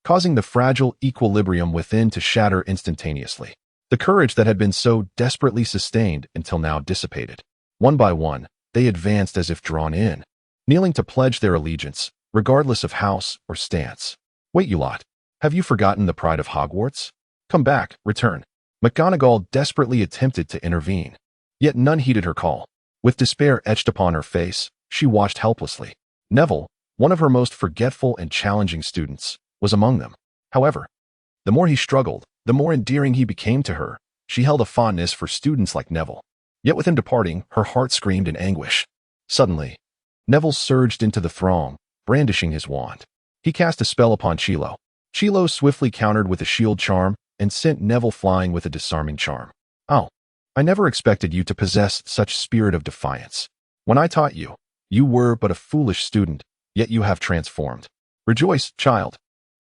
causing the fragile equilibrium within to shatter instantaneously. The courage that had been so desperately sustained until now dissipated. One by one, they advanced as if drawn in, kneeling to pledge their allegiance, regardless of house or stance. Wait, you lot. Have you forgotten the pride of Hogwarts? Come back, return. McGonagall desperately attempted to intervene. Yet none heeded her call. With despair etched upon her face, she watched helplessly. Neville, one of her most forgetful and challenging students, was among them. However, the more he struggled, the more endearing he became to her. She held a fondness for students like Neville. Yet with him departing, her heart screamed in anguish. Suddenly, Neville surged into the throng, brandishing his wand. He cast a spell upon Chilo. Chilo swiftly countered with a shield charm and sent Neville flying with a disarming charm. Oh, I never expected you to possess such spirit of defiance. When I taught you, you were but a foolish student, yet you have transformed. Rejoice, child.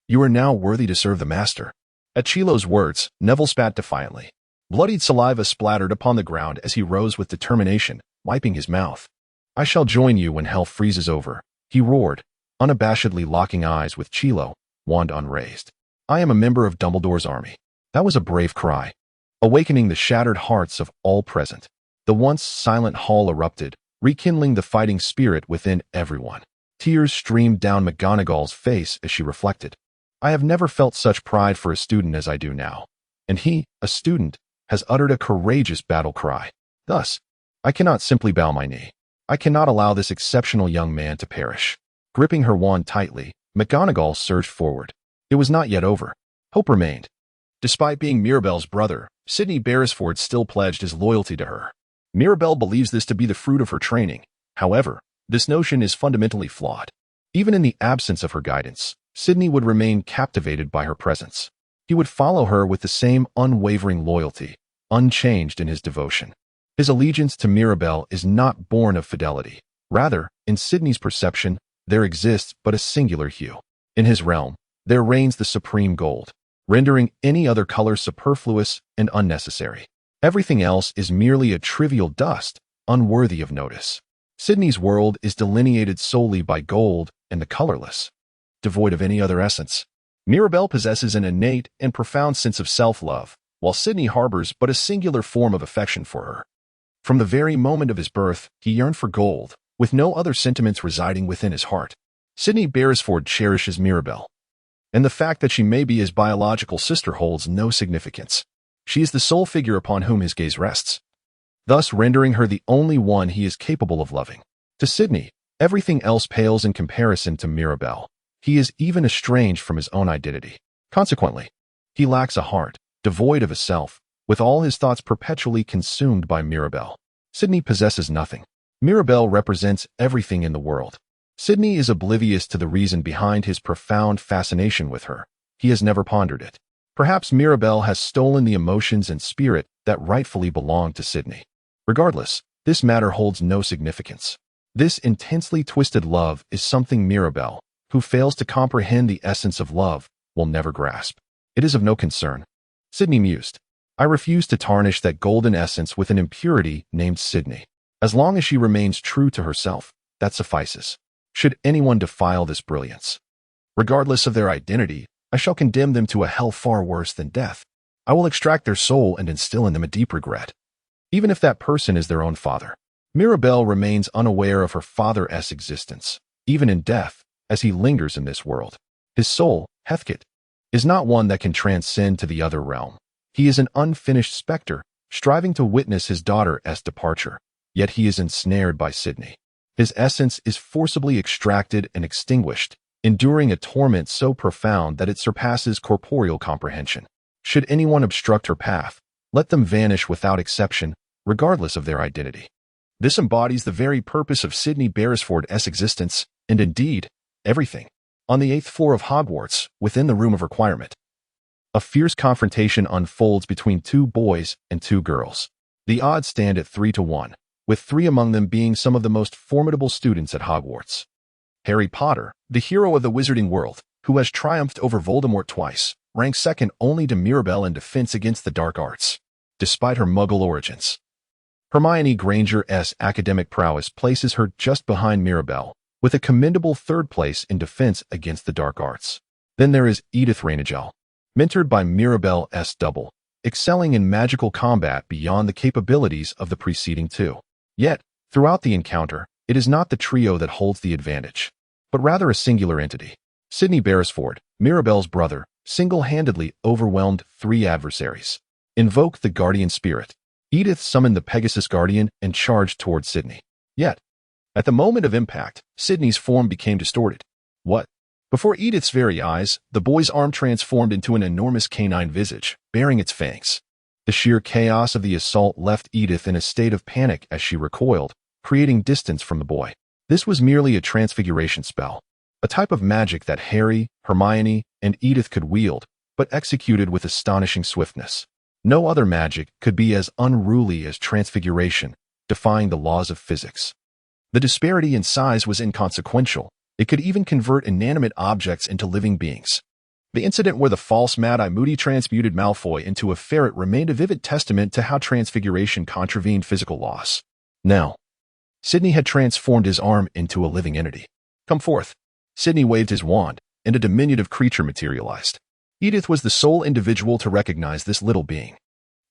You are now worthy to serve the master. At Chilo's words, Neville spat defiantly. Bloodied saliva splattered upon the ground as he rose with determination, wiping his mouth. I shall join you when hell freezes over, he roared, unabashedly locking eyes with Chilo, wand unraised. I am a member of Dumbledore's army. That was a brave cry, awakening the shattered hearts of all present. The once silent hall erupted, rekindling the fighting spirit within everyone. Tears streamed down McGonagall's face as she reflected. I have never felt such pride for a student as I do now. And he, a student, has uttered a courageous battle cry. Thus, I cannot simply bow my knee. I cannot allow this exceptional young man to perish. Gripping her wand tightly, McGonagall surged forward. It was not yet over. Hope remained. Despite being Mirabelle's brother, Sidney Beresford still pledged his loyalty to her. Mirabelle believes this to be the fruit of her training. However, this notion is fundamentally flawed. Even in the absence of her guidance, Sidney would remain captivated by her presence. He would follow her with the same unwavering loyalty, unchanged in his devotion. His allegiance to Mirabelle is not born of fidelity. Rather, in Sidney's perception, there exists but a singular hue. In his realm, there reigns the supreme gold, rendering any other color superfluous and unnecessary. Everything else is merely a trivial dust, unworthy of notice. Sidney's world is delineated solely by gold and the colorless, devoid of any other essence. Mirabelle possesses an innate and profound sense of self-love, while Sidney harbors but a singular form of affection for her. From the very moment of his birth, he yearned for gold, with no other sentiments residing within his heart. Sidney Beresford cherishes Mirabelle, and the fact that she may be his biological sister holds no significance. She is the sole figure upon whom his gaze rests, thus rendering her the only one he is capable of loving. To Sidney, everything else pales in comparison to Mirabelle. He is even estranged from his own identity. Consequently, he lacks a heart, devoid of a self, with all his thoughts perpetually consumed by Mirabelle. Sidney possesses nothing. Mirabelle represents everything in the world. Sidney is oblivious to the reason behind his profound fascination with her. He has never pondered it. Perhaps Mirabelle has stolen the emotions and spirit that rightfully belong to Sidney. Regardless, this matter holds no significance. This intensely twisted love is something Mirabelle, who fails to comprehend the essence of love, will never grasp. It is of no concern. Sidney mused. I refuse to tarnish that golden essence with an impurity named Sidney. As long as she remains true to herself, that suffices. Should anyone defile this brilliance, regardless of their identity, I shall condemn them to a hell far worse than death. I will extract their soul and instill in them a deep regret, even if that person is their own father. Mirabelle remains unaware of her father's existence, even in death, as he lingers in this world. His soul, Heathcote, is not one that can transcend to the other realm. He is an unfinished specter, striving to witness his daughter's departure, yet he is ensnared by Sidney. His essence is forcibly extracted and extinguished, enduring a torment so profound that it surpasses corporeal comprehension. Should anyone obstruct her path, let them vanish without exception, regardless of their identity. This embodies the very purpose of Sidney Beresford's existence, and indeed, everything. On the 8th floor of Hogwarts, within the Room of Requirement, a fierce confrontation unfolds between two boys and two girls. The odds stand at 3-1, with three among them being some of the most formidable students at Hogwarts. Harry Potter, the hero of the wizarding world, who has triumphed over Voldemort twice, ranks second only to Mirabelle in defense against the dark arts, despite her Muggle origins. Hermione Granger's academic prowess places her just behind Mirabelle, with a commendable third place in defense against the dark arts. Then there is Edith Rainagel, mentored by Mirabelle's double, excelling in magical combat beyond the capabilities of the preceding two. Yet, throughout the encounter, it is not the trio that holds the advantage, but rather a singular entity. Sydney Beresford, Mirabelle's brother, single-handedly overwhelmed three adversaries. Invoke the Guardian Spirit. Edith summoned the Pegasus Guardian and charged towards Sydney. Yet, at the moment of impact, Sydney's form became distorted. What? Before Edith's very eyes, the boy's arm transformed into an enormous canine visage, bearing its fangs. The sheer chaos of the assault left Edith in a state of panic as she recoiled, creating distance from the boy. This was merely a transfiguration spell, a type of magic that Harry, Hermione, and Edith could wield, but executed with astonishing swiftness. No other magic could be as unruly as transfiguration, defying the laws of physics. The disparity in size was inconsequential. It could even convert inanimate objects into living beings. The incident where the false Mad-Eye Moody transmuted Malfoy into a ferret remained a vivid testament to how transfiguration contravened physical laws. Now, Sydney had transformed his arm into a living entity. Come forth. Sydney waved his wand, and a diminutive creature materialized. Edith was the sole individual to recognize this little being.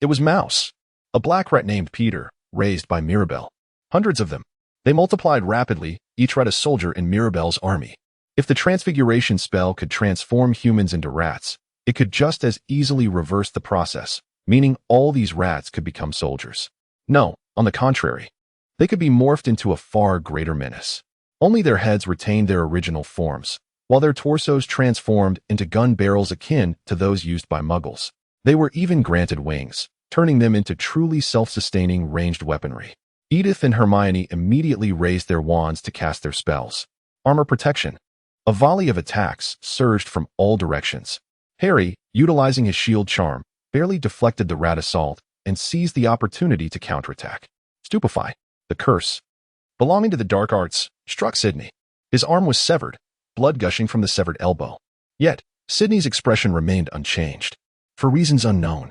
It was Mouse, a black rat named Peter, raised by Mirabelle. Hundreds of them. They multiplied rapidly, each rat a soldier in Mirabelle's army. If the transfiguration spell could transform humans into rats, it could just as easily reverse the process, meaning all these rats could become soldiers. No, on the contrary, they could be morphed into a far greater menace. Only their heads retained their original forms, while their torsos transformed into gun barrels akin to those used by Muggles. They were even granted wings, turning them into truly self-sustaining ranged weaponry. Edith and Hermione immediately raised their wands to cast their spells. Armor protection. A volley of attacks surged from all directions. Harry, utilizing his shield charm, barely deflected the rat assault and seized the opportunity to counterattack. Stupefy. The curse, belonging to the dark arts, struck Sydney. His arm was severed, blood gushing from the severed elbow. Yet, Sydney's expression remained unchanged. For reasons unknown,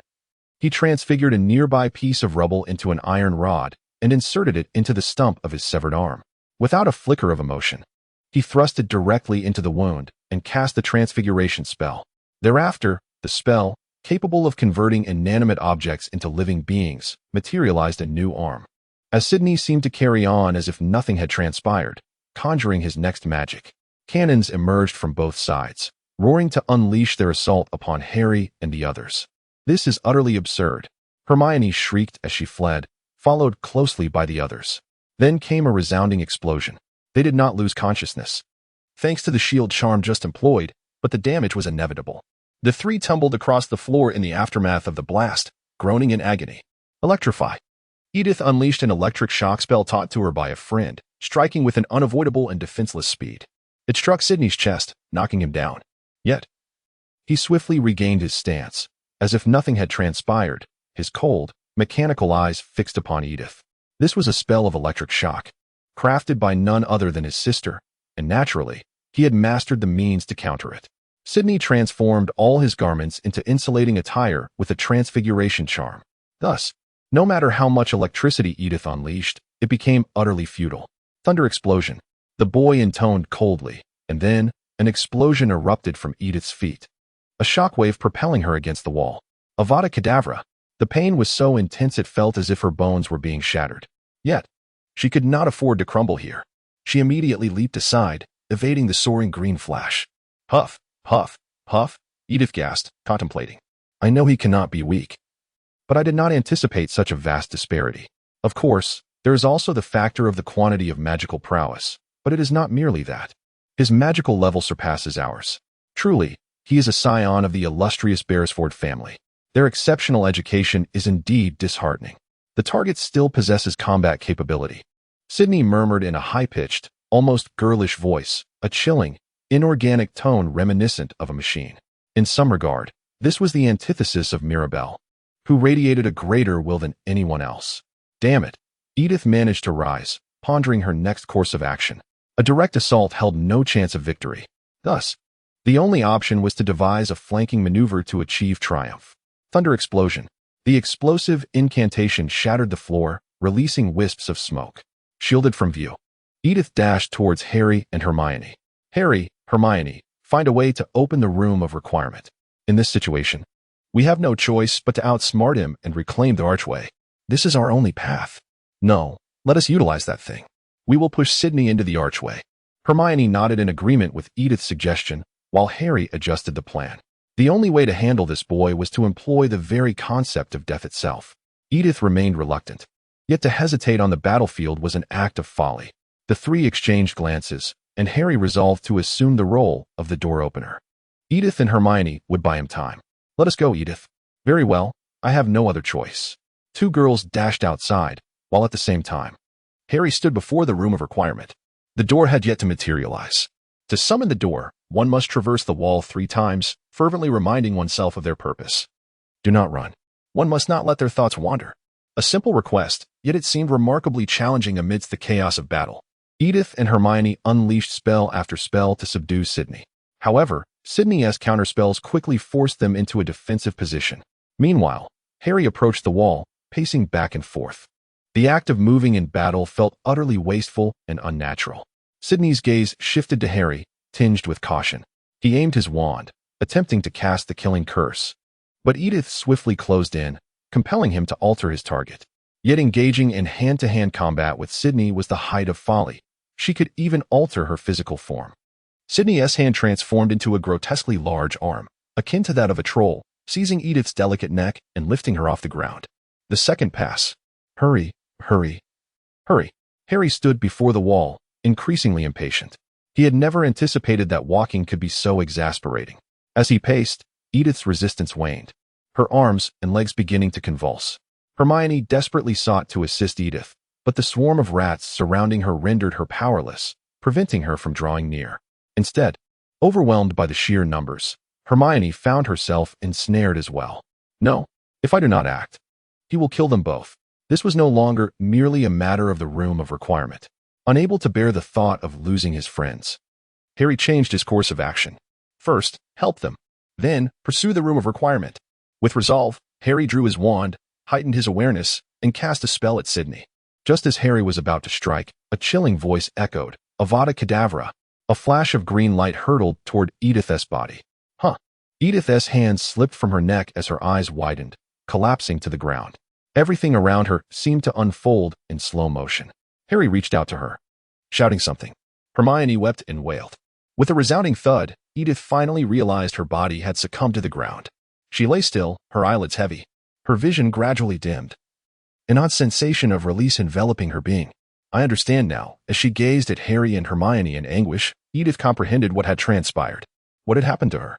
he transfigured a nearby piece of rubble into an iron rod and inserted it into the stump of his severed arm. Without a flicker of emotion, he thrust it directly into the wound and cast the transfiguration spell. Thereafter, the spell, capable of converting inanimate objects into living beings, materialized a new arm. As Sydney seemed to carry on as if nothing had transpired, conjuring his next magic, cannons emerged from both sides, roaring to unleash their assault upon Harry and the others. This is utterly absurd. Hermione shrieked as she fled, followed closely by the others. Then came a resounding explosion. They did not lose consciousness, thanks to the shield charm just employed, but the damage was inevitable. The three tumbled across the floor in the aftermath of the blast, groaning in agony. Electrify. Edith unleashed an electric shock spell taught to her by a friend, striking with an unavoidable and defenseless speed. It struck Sydney's chest, knocking him down. Yet, he swiftly regained his stance, as if nothing had transpired, his cold, mechanical eyes fixed upon Edith. This was a spell of electric shock, crafted by none other than his sister, and naturally, he had mastered the means to counter it. Sydney transformed all his garments into insulating attire with a transfiguration charm. Thus, no matter how much electricity Edith unleashed, it became utterly futile. Thunder explosion. The boy intoned coldly, and then, an explosion erupted from Edith's feet, a shockwave propelling her against the wall. Avada Kedavra. The pain was so intense it felt as if her bones were being shattered. Yet, she could not afford to crumble here. She immediately leaped aside, evading the soaring green flash. Puff, puff, puff, Edith gasped, contemplating. I know he cannot be weak, but I did not anticipate such a vast disparity. Of course, there is also the factor of the quantity of magical prowess, but it is not merely that. His magical level surpasses ours. Truly, he is a scion of the illustrious Beresford family. Their exceptional education is indeed disheartening. The target still possesses combat capability. Sydney murmured in a high-pitched, almost girlish voice, a chilling, inorganic tone reminiscent of a machine. In some regard, this was the antithesis of Mirabelle, who radiated a greater will than anyone else. Damn it. Edith managed to rise, pondering her next course of action. A direct assault held no chance of victory. Thus, the only option was to devise a flanking maneuver to achieve triumph. Thunder explosion. The explosive incantation shattered the floor, releasing wisps of smoke. Shielded from view, Edith dashed towards Harry and Hermione. Harry, Hermione, find a way to open the room of requirement. In this situation, we have no choice but to outsmart him and reclaim the archway. This is our only path. No, let us utilize that thing. We will push Sydney into the archway. Hermione nodded in agreement with Edith's suggestion, while Harry adjusted the plan. The only way to handle this boy was to employ the very concept of death itself. Edith remained reluctant. Yet to hesitate on the battlefield was an act of folly. The three exchanged glances, and Harry resolved to assume the role of the door opener. Edith and Hermione would buy him time. Let us go, Edith. Very well, I have no other choice. Two girls dashed outside, while at the same time, Harry stood before the room of requirement. The door had yet to materialize. To summon the door, one must traverse the wall 3 times, fervently reminding oneself of their purpose. Do not run. One must not let their thoughts wander. A simple request, yet it seemed remarkably challenging amidst the chaos of battle. Edith and Hermione unleashed spell after spell to subdue Sydney. However, Sydney's counterspells quickly forced them into a defensive position. Meanwhile, Harry approached the wall, pacing back and forth. The act of moving in battle felt utterly wasteful and unnatural. Sydney's gaze shifted to Harry, tinged with caution. He aimed his wand, attempting to cast the killing curse. But Edith swiftly closed in, compelling him to alter his target. Yet engaging in hand-to-hand combat with Sydney was the height of folly. She could even alter her physical form. Sydney's hand transformed into a grotesquely large arm, akin to that of a troll, seizing Edith's delicate neck and lifting her off the ground. The second pass. Hurry, hurry, hurry. Harry stood before the wall, increasingly impatient. He had never anticipated that walking could be so exasperating. As he paced, Edith's resistance waned, her arms and legs beginning to convulse. Hermione desperately sought to assist Edith, but the swarm of rats surrounding her rendered her powerless, preventing her from drawing near. Instead, overwhelmed by the sheer numbers, Hermione found herself ensnared as well. No, if I do not act, he will kill them both. This was no longer merely a matter of the room of requirement. Unable to bear the thought of losing his friends, Harry changed his course of action. First, help them. Then, pursue the room of requirement. With resolve, Harry drew his wand, heightened his awareness, and cast a spell at Sydney. Just as Harry was about to strike, a chilling voice echoed, Avada Kedavra. A flash of green light hurtled toward Edith's body. Huh. Edith's hand slipped from her neck as her eyes widened, collapsing to the ground. Everything around her seemed to unfold in slow motion. Harry reached out to her, shouting something. Hermione wept and wailed. With a resounding thud, Edith finally realized her body had succumbed to the ground. She lay still, her eyelids heavy. Her vision gradually dimmed. An odd sensation of release enveloping her being. I understand now. As she gazed at Harry and Hermione in anguish, Edith comprehended what had transpired. What had happened to her?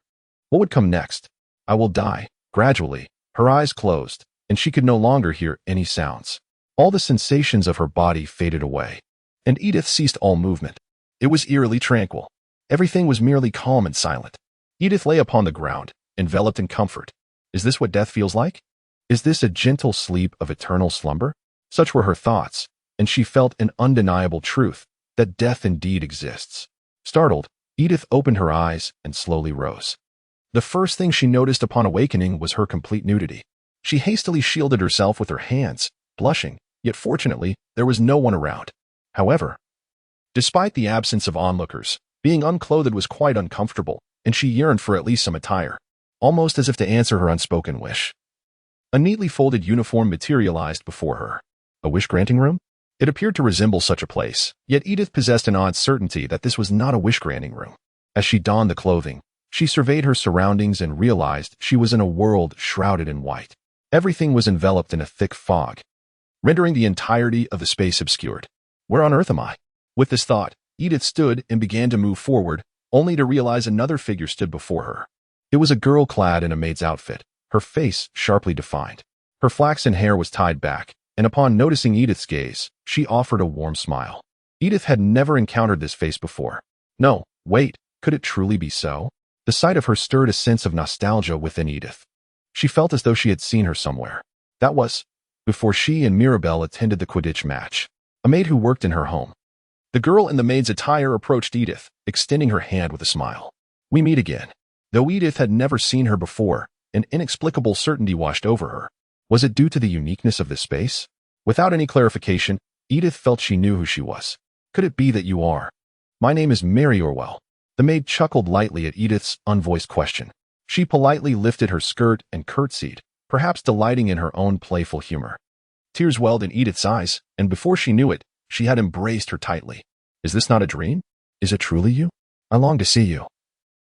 What would come next? I will die. Gradually, her eyes closed, and she could no longer hear any sounds. All the sensations of her body faded away, and Edith ceased all movement. It was eerily tranquil. Everything was merely calm and silent. Edith lay upon the ground, enveloped in comfort. Is this what death feels like? Is this a gentle sleep of eternal slumber? Such were her thoughts, and she felt an undeniable truth, that death indeed exists. Startled, Edith opened her eyes and slowly rose. The first thing she noticed upon awakening was her complete nudity. She hastily shielded herself with her hands, blushing, yet fortunately, there was no one around. However, despite the absence of onlookers, being unclothed was quite uncomfortable, and she yearned for at least some attire, almost as if to answer her unspoken wish. A neatly folded uniform materialized before her. A wish-granting room? It appeared to resemble such a place, yet Edith possessed an odd certainty that this was not a wish-granting room. As she donned the clothing, she surveyed her surroundings and realized she was in a world shrouded in white. Everything was enveloped in a thick fog, rendering the entirety of the space obscured. Where on earth am I? With this thought, Edith stood and began to move forward, only to realize another figure stood before her. It was a girl clad in a maid's outfit, her face sharply defined. Her flaxen hair was tied back, and upon noticing Edith's gaze, she offered a warm smile. Edith had never encountered this face before. No, wait, Could it truly be so? The sight of her stirred a sense of nostalgia within Edith. She felt as though she had seen her somewhere. That was before she and Mirabelle attended the Quidditch match. A maid who worked in her home. The girl in the maid's attire approached Edith, extending her hand with a smile. We meet again. Though Edith had never seen her before, an inexplicable certainty washed over her. Was it due to the uniqueness of this space? Without any clarification, Edith felt she knew who she was. Could it be that you are? My name is Mary Orwell. The maid chuckled lightly at Edith's unvoiced question. She politely lifted her skirt and curtsied, perhaps delighting in her own playful humor. Tears welled in Edith's eyes, and before she knew it, she had embraced her tightly. Is this not a dream? Is it truly you? I long to see you.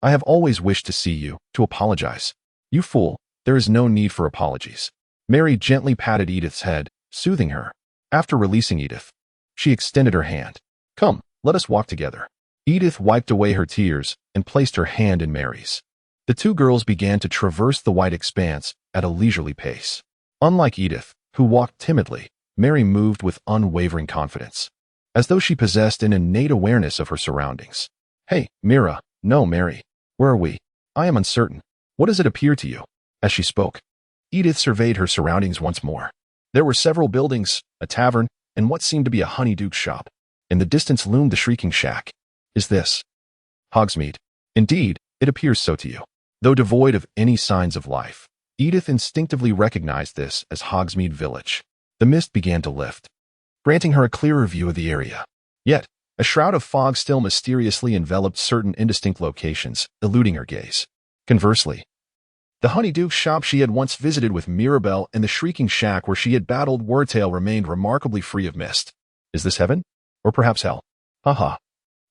I have always wished to see you, to apologize. You fool, there is no need for apologies. Mary gently patted Edith's head, soothing her. After releasing Edith, she extended her hand. Come, let us walk together. Edith wiped away her tears and placed her hand in Mary's. The two girls began to traverse the white expanse at a leisurely pace. Unlike Edith, who walked timidly, Mary moved with unwavering confidence, as though she possessed an innate awareness of her surroundings. Hey, Mira. No, Mary. Where are we? I am uncertain. What does it appear to you? As she spoke, Edith surveyed her surroundings once more. There were several buildings, a tavern, and what seemed to be a honeydew shop. In the distance loomed the Shrieking Shack. Is this Hogsmeade? Indeed, it appears so to you. Though devoid of any signs of life, Edith instinctively recognized this as Hogsmeade Village. The mist began to lift, granting her a clearer view of the area. Yet, a shroud of fog still mysteriously enveloped certain indistinct locations, eluding her gaze. Conversely, the Honeydew shop she had once visited with Mirabelle and the Shrieking Shack where she had battled Wordtail remained remarkably free of mist. Is this heaven? Or perhaps hell? Haha.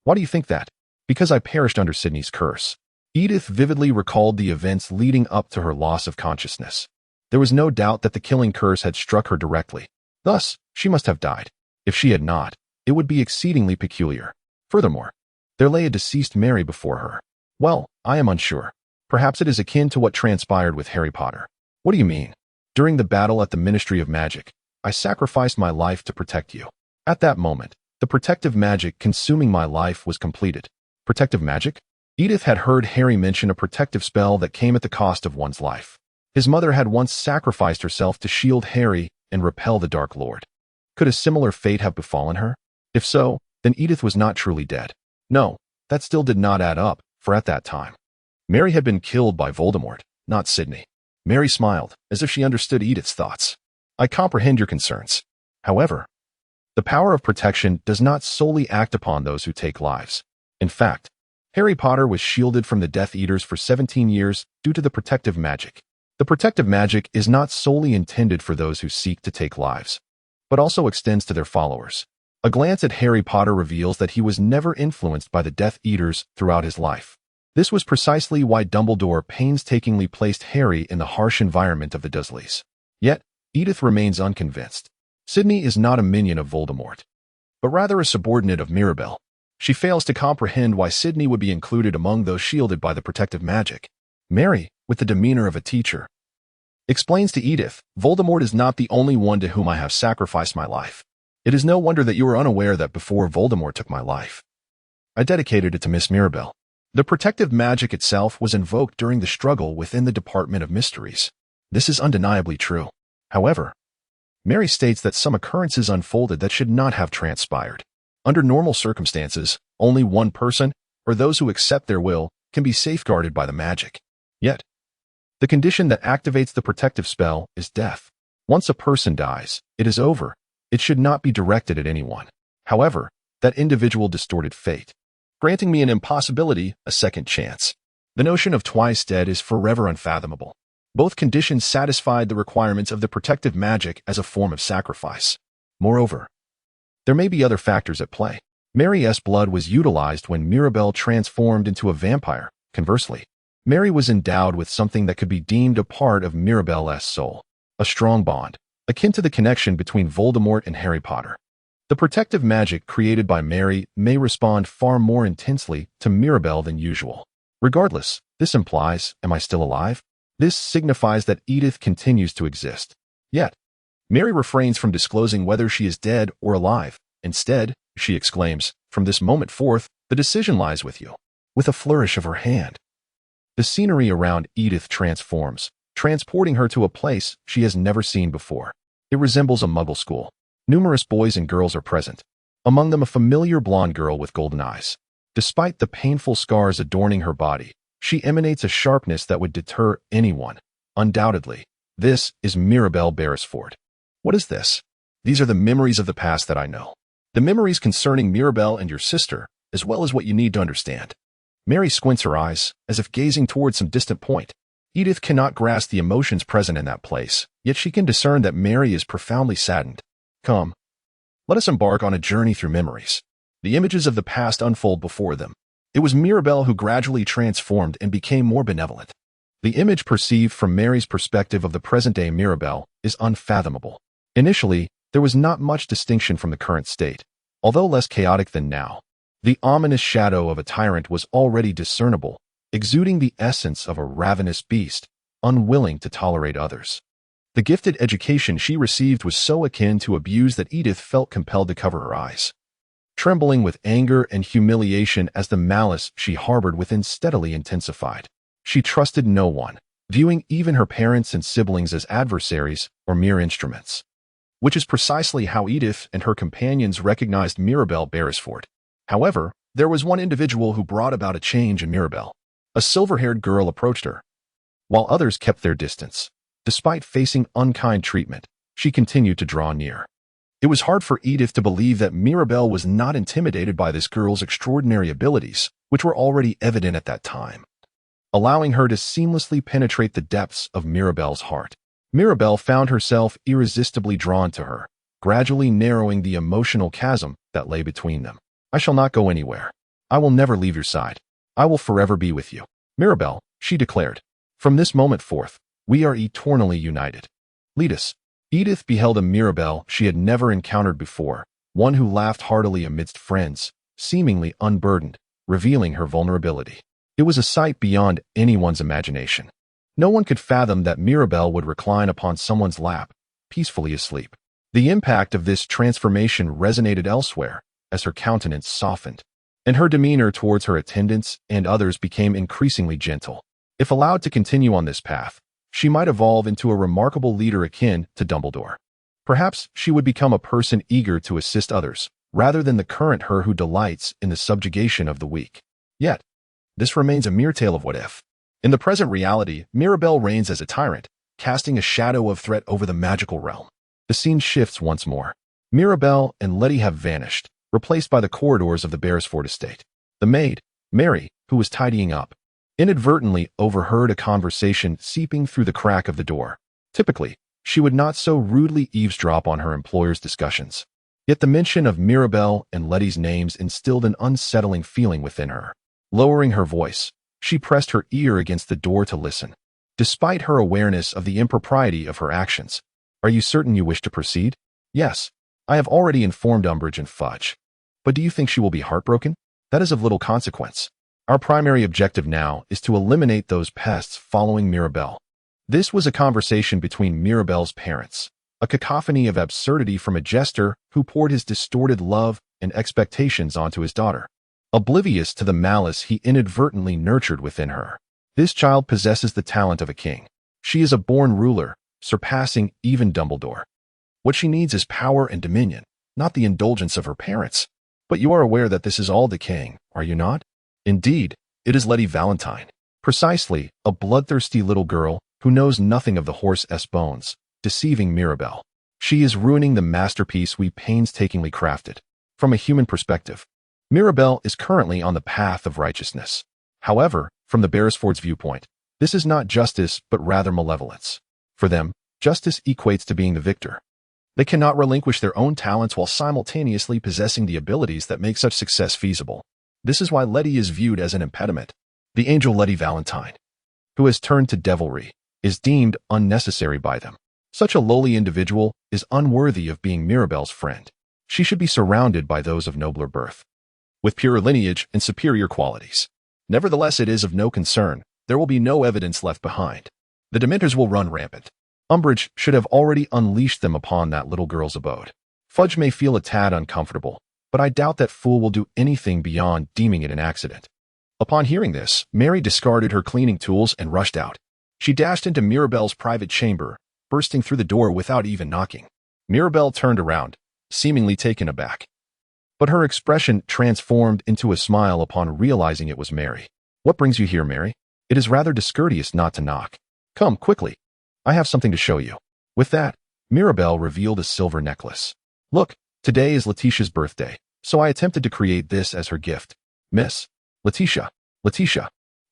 Why do you think that? Because I perished under Sydney's curse. Edith vividly recalled the events leading up to her loss of consciousness. There was no doubt that the killing curse had struck her directly. Thus, she must have died. If she had not, it would be exceedingly peculiar. Furthermore, there lay a deceased Mary before her. Well, I am unsure. Perhaps it is akin to what transpired with Harry Potter. What do you mean? During the battle at the Ministry of Magic, I sacrificed my life to protect you. At that moment, the protective magic consuming my life was completed. Protective magic? Edith had heard Harry mention a protective spell that came at the cost of one's life. His mother had once sacrificed herself to shield Harry and repel the Dark Lord. Could a similar fate have befallen her? If so, then Edith was not truly dead. No, that still did not add up, for at that time, Mary had been killed by Voldemort, not Sydney. Mary smiled, as if she understood Edith's thoughts. I comprehend your concerns. However, the power of protection does not solely act upon those who take lives. In fact, Harry Potter was shielded from the Death Eaters for 17 years due to the protective magic. The protective magic is not solely intended for those who seek to take lives, but also extends to their followers. A glance at Harry Potter reveals that he was never influenced by the Death Eaters throughout his life. This was precisely why Dumbledore painstakingly placed Harry in the harsh environment of the Dursleys. Yet, Edith remains unconvinced. Sydney is not a minion of Voldemort, but rather a subordinate of Mirabelle. She fails to comprehend why Sydney would be included among those shielded by the protective magic. Mary, with the demeanor of a teacher, explains to Edith, Voldemort is not the only one to whom I have sacrificed my life. It is no wonder that you are unaware that before Voldemort took my life, I dedicated it to Miss Mirabelle. The protective magic itself was invoked during the struggle within the Department of Mysteries. This is undeniably true. However, Mary states that some occurrences unfolded that should not have transpired. Under normal circumstances, only one person, or those who accept their will, can be safeguarded by the magic. Yet, the condition that activates the protective spell is death. Once a person dies, it is over. It should not be directed at anyone. However, that individual distorted fate, granting me an impossibility, a second chance. The notion of twice dead is forever unfathomable. Both conditions satisfied the requirements of the protective magic as a form of sacrifice. Moreover, there may be other factors at play. Mary's blood was utilized when Mirabelle transformed into a vampire. Conversely, Mary was endowed with something that could be deemed a part of Mirabelle's soul, a strong bond, akin to the connection between Voldemort and Harry Potter. The protective magic created by Mary may respond far more intensely to Mirabelle than usual. Regardless, this implies, am I still alive? This signifies that Edith continues to exist. Yet, Mary refrains from disclosing whether she is dead or alive. Instead, she exclaims, from this moment forth, the decision lies with you. with a flourish of her hand. The scenery around Edith transforms, transporting her to a place she has never seen before. It resembles a Muggle school. Numerous boys and girls are present, among them a familiar blonde girl with golden eyes. Despite the painful scars adorning her body, she emanates a sharpness that would deter anyone. Undoubtedly, this is Mirabelle Beresford. What is this? These are the memories of the past that I know. The memories concerning Mirabelle and your sister, as well as what you need to understand. Mary squints her eyes, as if gazing towards some distant point. Edith cannot grasp the emotions present in that place, yet she can discern that Mary is profoundly saddened. Come, let us embark on a journey through memories. The images of the past unfold before them. It was Mirabelle who gradually transformed and became more benevolent. The image perceived from Mary's perspective of the present-day Mirabelle is unfathomable. Initially, there was not much distinction from the current state, although less chaotic than now. The ominous shadow of a tyrant was already discernible, exuding the essence of a ravenous beast, unwilling to tolerate others. The gifted education she received was so akin to abuse that Edith felt compelled to cover her eyes. Trembling with anger and humiliation as the malice she harbored within steadily intensified. She trusted no one, viewing even her parents and siblings as adversaries or mere instruments. Which is precisely how Edith and her companions recognized Mirabelle Beresford. However, there was one individual who brought about a change in Mirabelle. A silver-haired girl approached her, while others kept their distance. Despite facing unkind treatment, she continued to draw near. It was hard for Edith to believe that Mirabelle was not intimidated by this girl's extraordinary abilities, which were already evident at that time, allowing her to seamlessly penetrate the depths of Mirabelle's heart. Mirabelle found herself irresistibly drawn to her, gradually narrowing the emotional chasm that lay between them. I shall not go anywhere. I will never leave your side. I will forever be with you. Mirabelle, she declared. From this moment forth, we are eternally united. Lead us. Edith beheld a Mirabelle she had never encountered before, one who laughed heartily amidst friends, seemingly unburdened, revealing her vulnerability. It was a sight beyond anyone's imagination. No one could fathom that Mirabelle would recline upon someone's lap, peacefully asleep. The impact of this transformation resonated elsewhere, as her countenance softened, and her demeanor towards her attendants and others became increasingly gentle. If allowed to continue on this path, she might evolve into a remarkable leader akin to Dumbledore. Perhaps she would become a person eager to assist others, rather than the current her who delights in the subjugation of the weak. Yet, this remains a mere tale of what if. In the present reality, Mirabelle reigns as a tyrant, casting a shadow of threat over the magical realm. The scene shifts once more. Mirabelle and Letty have vanished, replaced by the corridors of the Beresford estate. The maid, Mary, who was tidying up, inadvertently overheard a conversation seeping through the crack of the door. Typically, she would not so rudely eavesdrop on her employer's discussions. Yet the mention of Mirabelle and Letty's names instilled an unsettling feeling within her. Lowering her voice, she pressed her ear against the door to listen. Despite her awareness of the impropriety of her actions, "Are you certain you wish to proceed?" "Yes, I have already informed Umbridge and Fudge. But do you think she will be heartbroken?" "That is of little consequence. Our primary objective now is to eliminate those pests following Mirabelle." This was a conversation between Mirabelle's parents, a cacophony of absurdity from a jester who poured his distorted love and expectations onto his daughter, oblivious to the malice he inadvertently nurtured within her. This child possesses the talent of a king. She is a born ruler, surpassing even Dumbledore. What she needs is power and dominion, not the indulgence of her parents. But you are aware that this is all decaying, are you not? Indeed, it is Letty Valentine. Precisely, a bloodthirsty little girl who knows nothing of the horse-s bones, deceiving Mirabelle. She is ruining the masterpiece we painstakingly crafted. From a human perspective, Mirabelle is currently on the path of righteousness. However, from the Beresfords' viewpoint, this is not justice but rather malevolence. For them, justice equates to being the victor. They cannot relinquish their own talents while simultaneously possessing the abilities that make such success feasible. This is why Letty is viewed as an impediment. The angel Letty Valentine, who has turned to devilry, is deemed unnecessary by them. Such a lowly individual is unworthy of being Mirabelle's friend. She should be surrounded by those of nobler birth, with pure lineage and superior qualities. Nevertheless, it is of no concern. There will be no evidence left behind. The Dementors will run rampant. Umbridge should have already unleashed them upon that little girl's abode. Fudge may feel a tad uncomfortable, but I doubt that fool will do anything beyond deeming it an accident. Upon hearing this, Mary discarded her cleaning tools and rushed out. She dashed into Mirabelle's private chamber, bursting through the door without even knocking. Mirabelle turned around, seemingly taken aback. But her expression transformed into a smile upon realizing it was Mary. "What brings you here, Mary? It is rather discourteous not to knock. Come, quickly. I have something to show you." With that, Mirabelle revealed a silver necklace. "Look, today is Letitia's birthday, so I attempted to create this as her gift. Miss Letitia,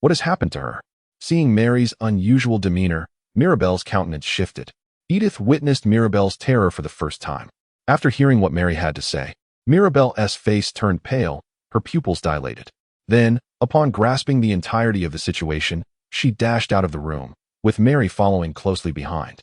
what has happened to her?" Seeing Mary's unusual demeanor, Mirabelle's countenance shifted. Edith witnessed Mirabelle's terror for the first time. After hearing what Mary had to say, Mirabelle's face turned pale, her pupils dilated. Then, upon grasping the entirety of the situation, she dashed out of the room, with Mary following closely behind.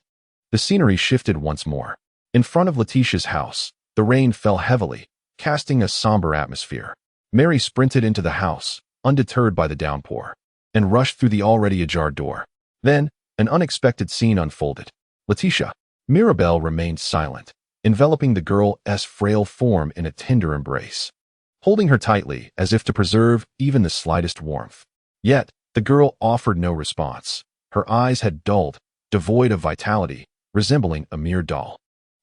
The scenery shifted once more. In front of Letitia's house, the rain fell heavily, casting a somber atmosphere. Mary sprinted into the house, undeterred by the downpour, and rushed through the already ajar door. Then, an unexpected scene unfolded. Letitia. Mirabelle remained silent, enveloping the girl's frail form in a tender embrace, holding her tightly as if to preserve even the slightest warmth. Yet, the girl offered no response. Her eyes had dulled, devoid of vitality, resembling a mere doll.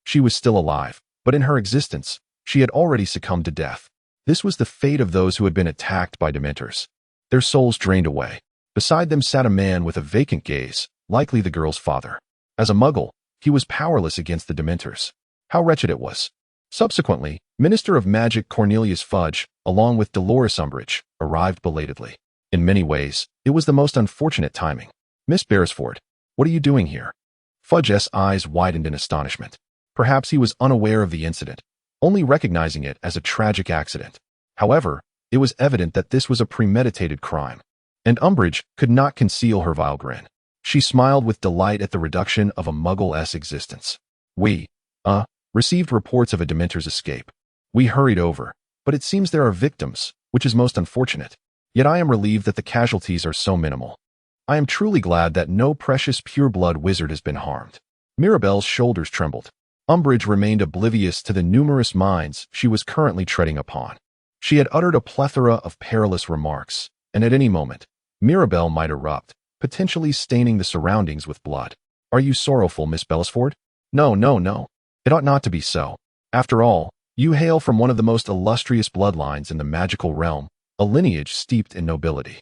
She was still alive, but in her existence, she had already succumbed to death. This was the fate of those who had been attacked by Dementors. Their souls drained away. Beside them sat a man with a vacant gaze, likely the girl's father. As a Muggle, he was powerless against the Dementors. How wretched it was. Subsequently, Minister of Magic Cornelius Fudge, along with Dolores Umbridge, arrived belatedly. In many ways, it was the most unfortunate timing. "Miss Beresford, what are you doing here?" Fudge's eyes widened in astonishment. Perhaps he was unaware of the incident, only recognizing it as a tragic accident. However, it was evident that this was a premeditated crime, and Umbridge could not conceal her vile grin. She smiled with delight at the reduction of a Muggle's existence. "We, received reports of a Dementor's escape. We hurried over, but it seems there are victims, which is most unfortunate. Yet I am relieved that the casualties are so minimal. I am truly glad that no precious pure-blood wizard has been harmed." Mirabelle's shoulders trembled. Umbridge remained oblivious to the numerous mines she was currently treading upon. She had uttered a plethora of perilous remarks, and at any moment, Mirabelle might erupt, potentially staining the surroundings with blood. "Are you sorrowful, Miss Beresford?" No. It ought not to be so. After all, you hail from one of the most illustrious bloodlines in the magical realm, a lineage steeped in nobility.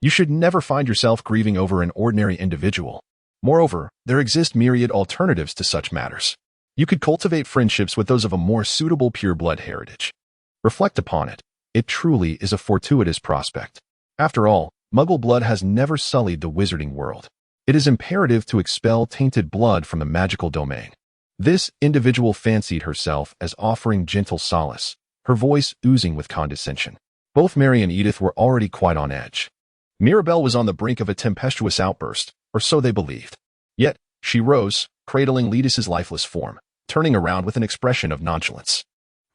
You should never find yourself grieving over an ordinary individual. Moreover, there exist myriad alternatives to such matters. You could cultivate friendships with those of a more suitable pure-blood heritage. Reflect upon it. It truly is a fortuitous prospect. After all, Muggle blood has never sullied the wizarding world. It is imperative to expel tainted blood from the magical domain. This individual fancied herself as offering gentle solace, her voice oozing with condescension. Both Mary and Edith were already quite on edge. Mirabelle was on the brink of a tempestuous outburst, or so they believed. Yet, she rose, cradling Letis's lifeless form, turning around with an expression of nonchalance.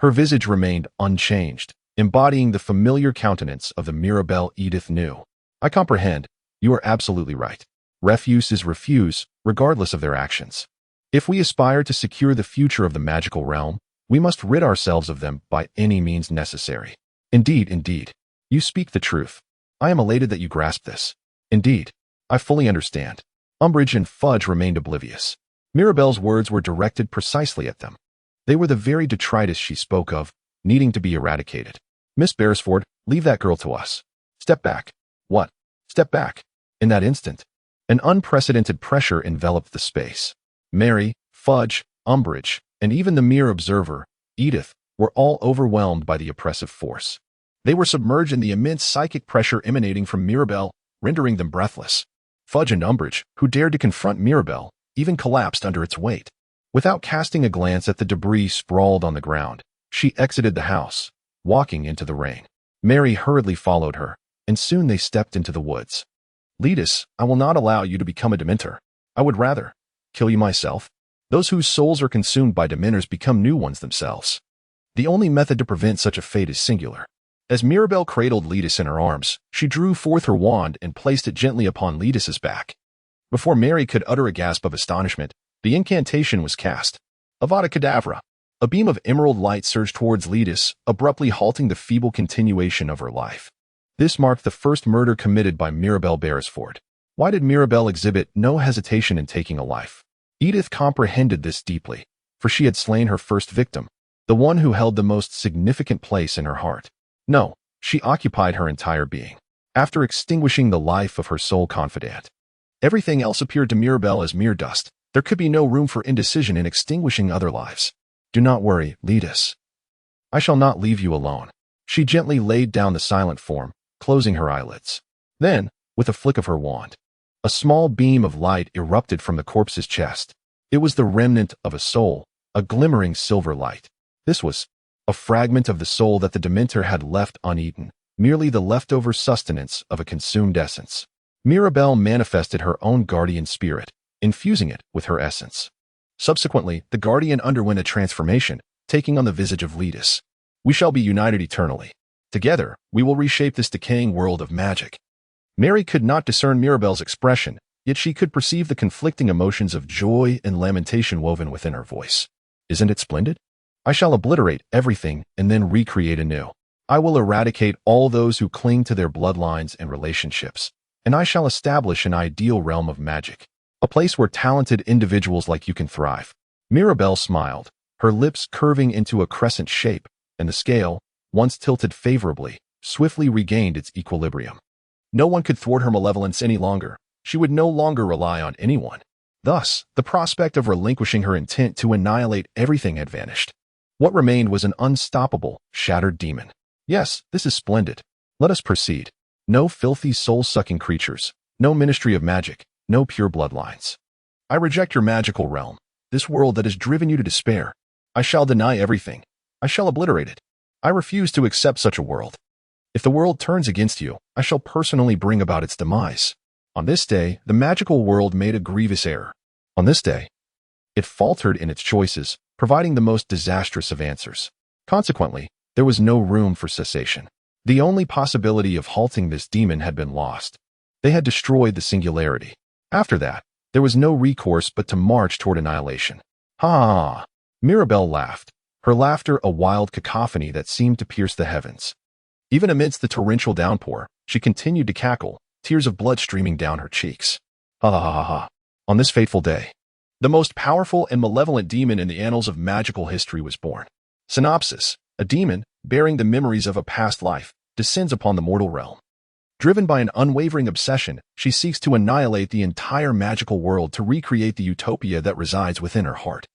Her visage remained unchanged, embodying the familiar countenance of the Mirabelle Edith knew. "I comprehend. You are absolutely right. Refuse is refuse, regardless of their actions. If we aspire to secure the future of the magical realm, we must rid ourselves of them by any means necessary." Indeed. You speak the truth. I am elated that you grasp this. Indeed, I fully understand." Umbridge and Fudge remained oblivious. Mirabelle's words were directed precisely at them. They were the very detritus she spoke of, needing to be eradicated. "Miss Beresford, leave that girl to us. Step back." "What? Step back?" In that instant, an unprecedented pressure enveloped the space. Mary, Fudge, Umbridge, and even the mere observer, Edith, were all overwhelmed by the oppressive force. They were submerged in the immense psychic pressure emanating from Mirabelle, rendering them breathless. Fudge and Umbridge, who dared to confront Mirabelle, even collapsed under its weight. Without casting a glance at the debris sprawled on the ground, she exited the house, walking into the rain. Mary hurriedly followed her, and soon they stepped into the woods. "Letis, I will not allow you to become a Dementor. I would rather kill you myself. Those whose souls are consumed by Dementors become new ones themselves. The only method to prevent such a fate is singular." As Mirabelle cradled Letis in her arms, she drew forth her wand and placed it gently upon Letis's back. Before Mary could utter a gasp of astonishment, the incantation was cast. Avada Kedavra! A beam of emerald light surged towards Letis, abruptly halting the feeble continuation of her life. This marked the first murder committed by Mirabelle Beresford. Why did Mirabelle exhibit no hesitation in taking a life? Edith comprehended this deeply, for she had slain her first victim, the one who held the most significant place in her heart. No, she occupied her entire being. After extinguishing the life of her sole confidant, everything else appeared to Mirabelle as mere dust. There could be no room for indecision in extinguishing other lives. Do not worry, Letus. I shall not leave you alone. She gently laid down the silent form, closing her eyelids. Then, with a flick of her wand, a small beam of light erupted from the corpse's chest. It was the remnant of a soul, a glimmering silver light. This was a fragment of the soul that the Dementor had left uneaten, merely the leftover sustenance of a consumed essence. Mirabelle manifested her own guardian spirit, infusing it with her essence. Subsequently, the guardian underwent a transformation, taking on the visage of Letus. We shall be united eternally. Together, we will reshape this decaying world of magic. Mary could not discern Mirabelle's expression, yet she could perceive the conflicting emotions of joy and lamentation woven within her voice. Isn't it splendid? I shall obliterate everything and then recreate anew. I will eradicate all those who cling to their bloodlines and relationships, and I shall establish an ideal realm of magic, a place where talented individuals like you can thrive. Mirabelle smiled, her lips curving into a crescent shape, and the scale, once tilted favorably, swiftly regained its equilibrium. No one could thwart her malevolence any longer. She would no longer rely on anyone. Thus, the prospect of relinquishing her intent to annihilate everything had vanished. What remained was an unstoppable, shattered demon. Yes, this is splendid. Let us proceed. No filthy soul-sucking creatures, no ministry of magic, no pure bloodlines. I reject your magical realm, this world that has driven you to despair. I shall deny everything. I shall obliterate it. I refuse to accept such a world. If the world turns against you, I shall personally bring about its demise. On this day, the magical world made a grievous error. On this day, it faltered in its choices, providing the most disastrous of answers. Consequently, there was no room for cessation. The only possibility of halting this demon had been lost. They had destroyed the singularity. After that, there was no recourse but to march toward annihilation. Ha! Mirabelle laughed, her laughter a wild cacophony that seemed to pierce the heavens. Even amidst the torrential downpour, she continued to cackle, tears of blood streaming down her cheeks. Ha ha ha ha. On this fateful day, the most powerful and malevolent demon in the annals of magical history was born. Synopsis: a demon, bearing the memories of a past life, descends upon the mortal realm. Driven by an unwavering obsession, she seeks to annihilate the entire magical world to recreate the utopia that resides within her heart.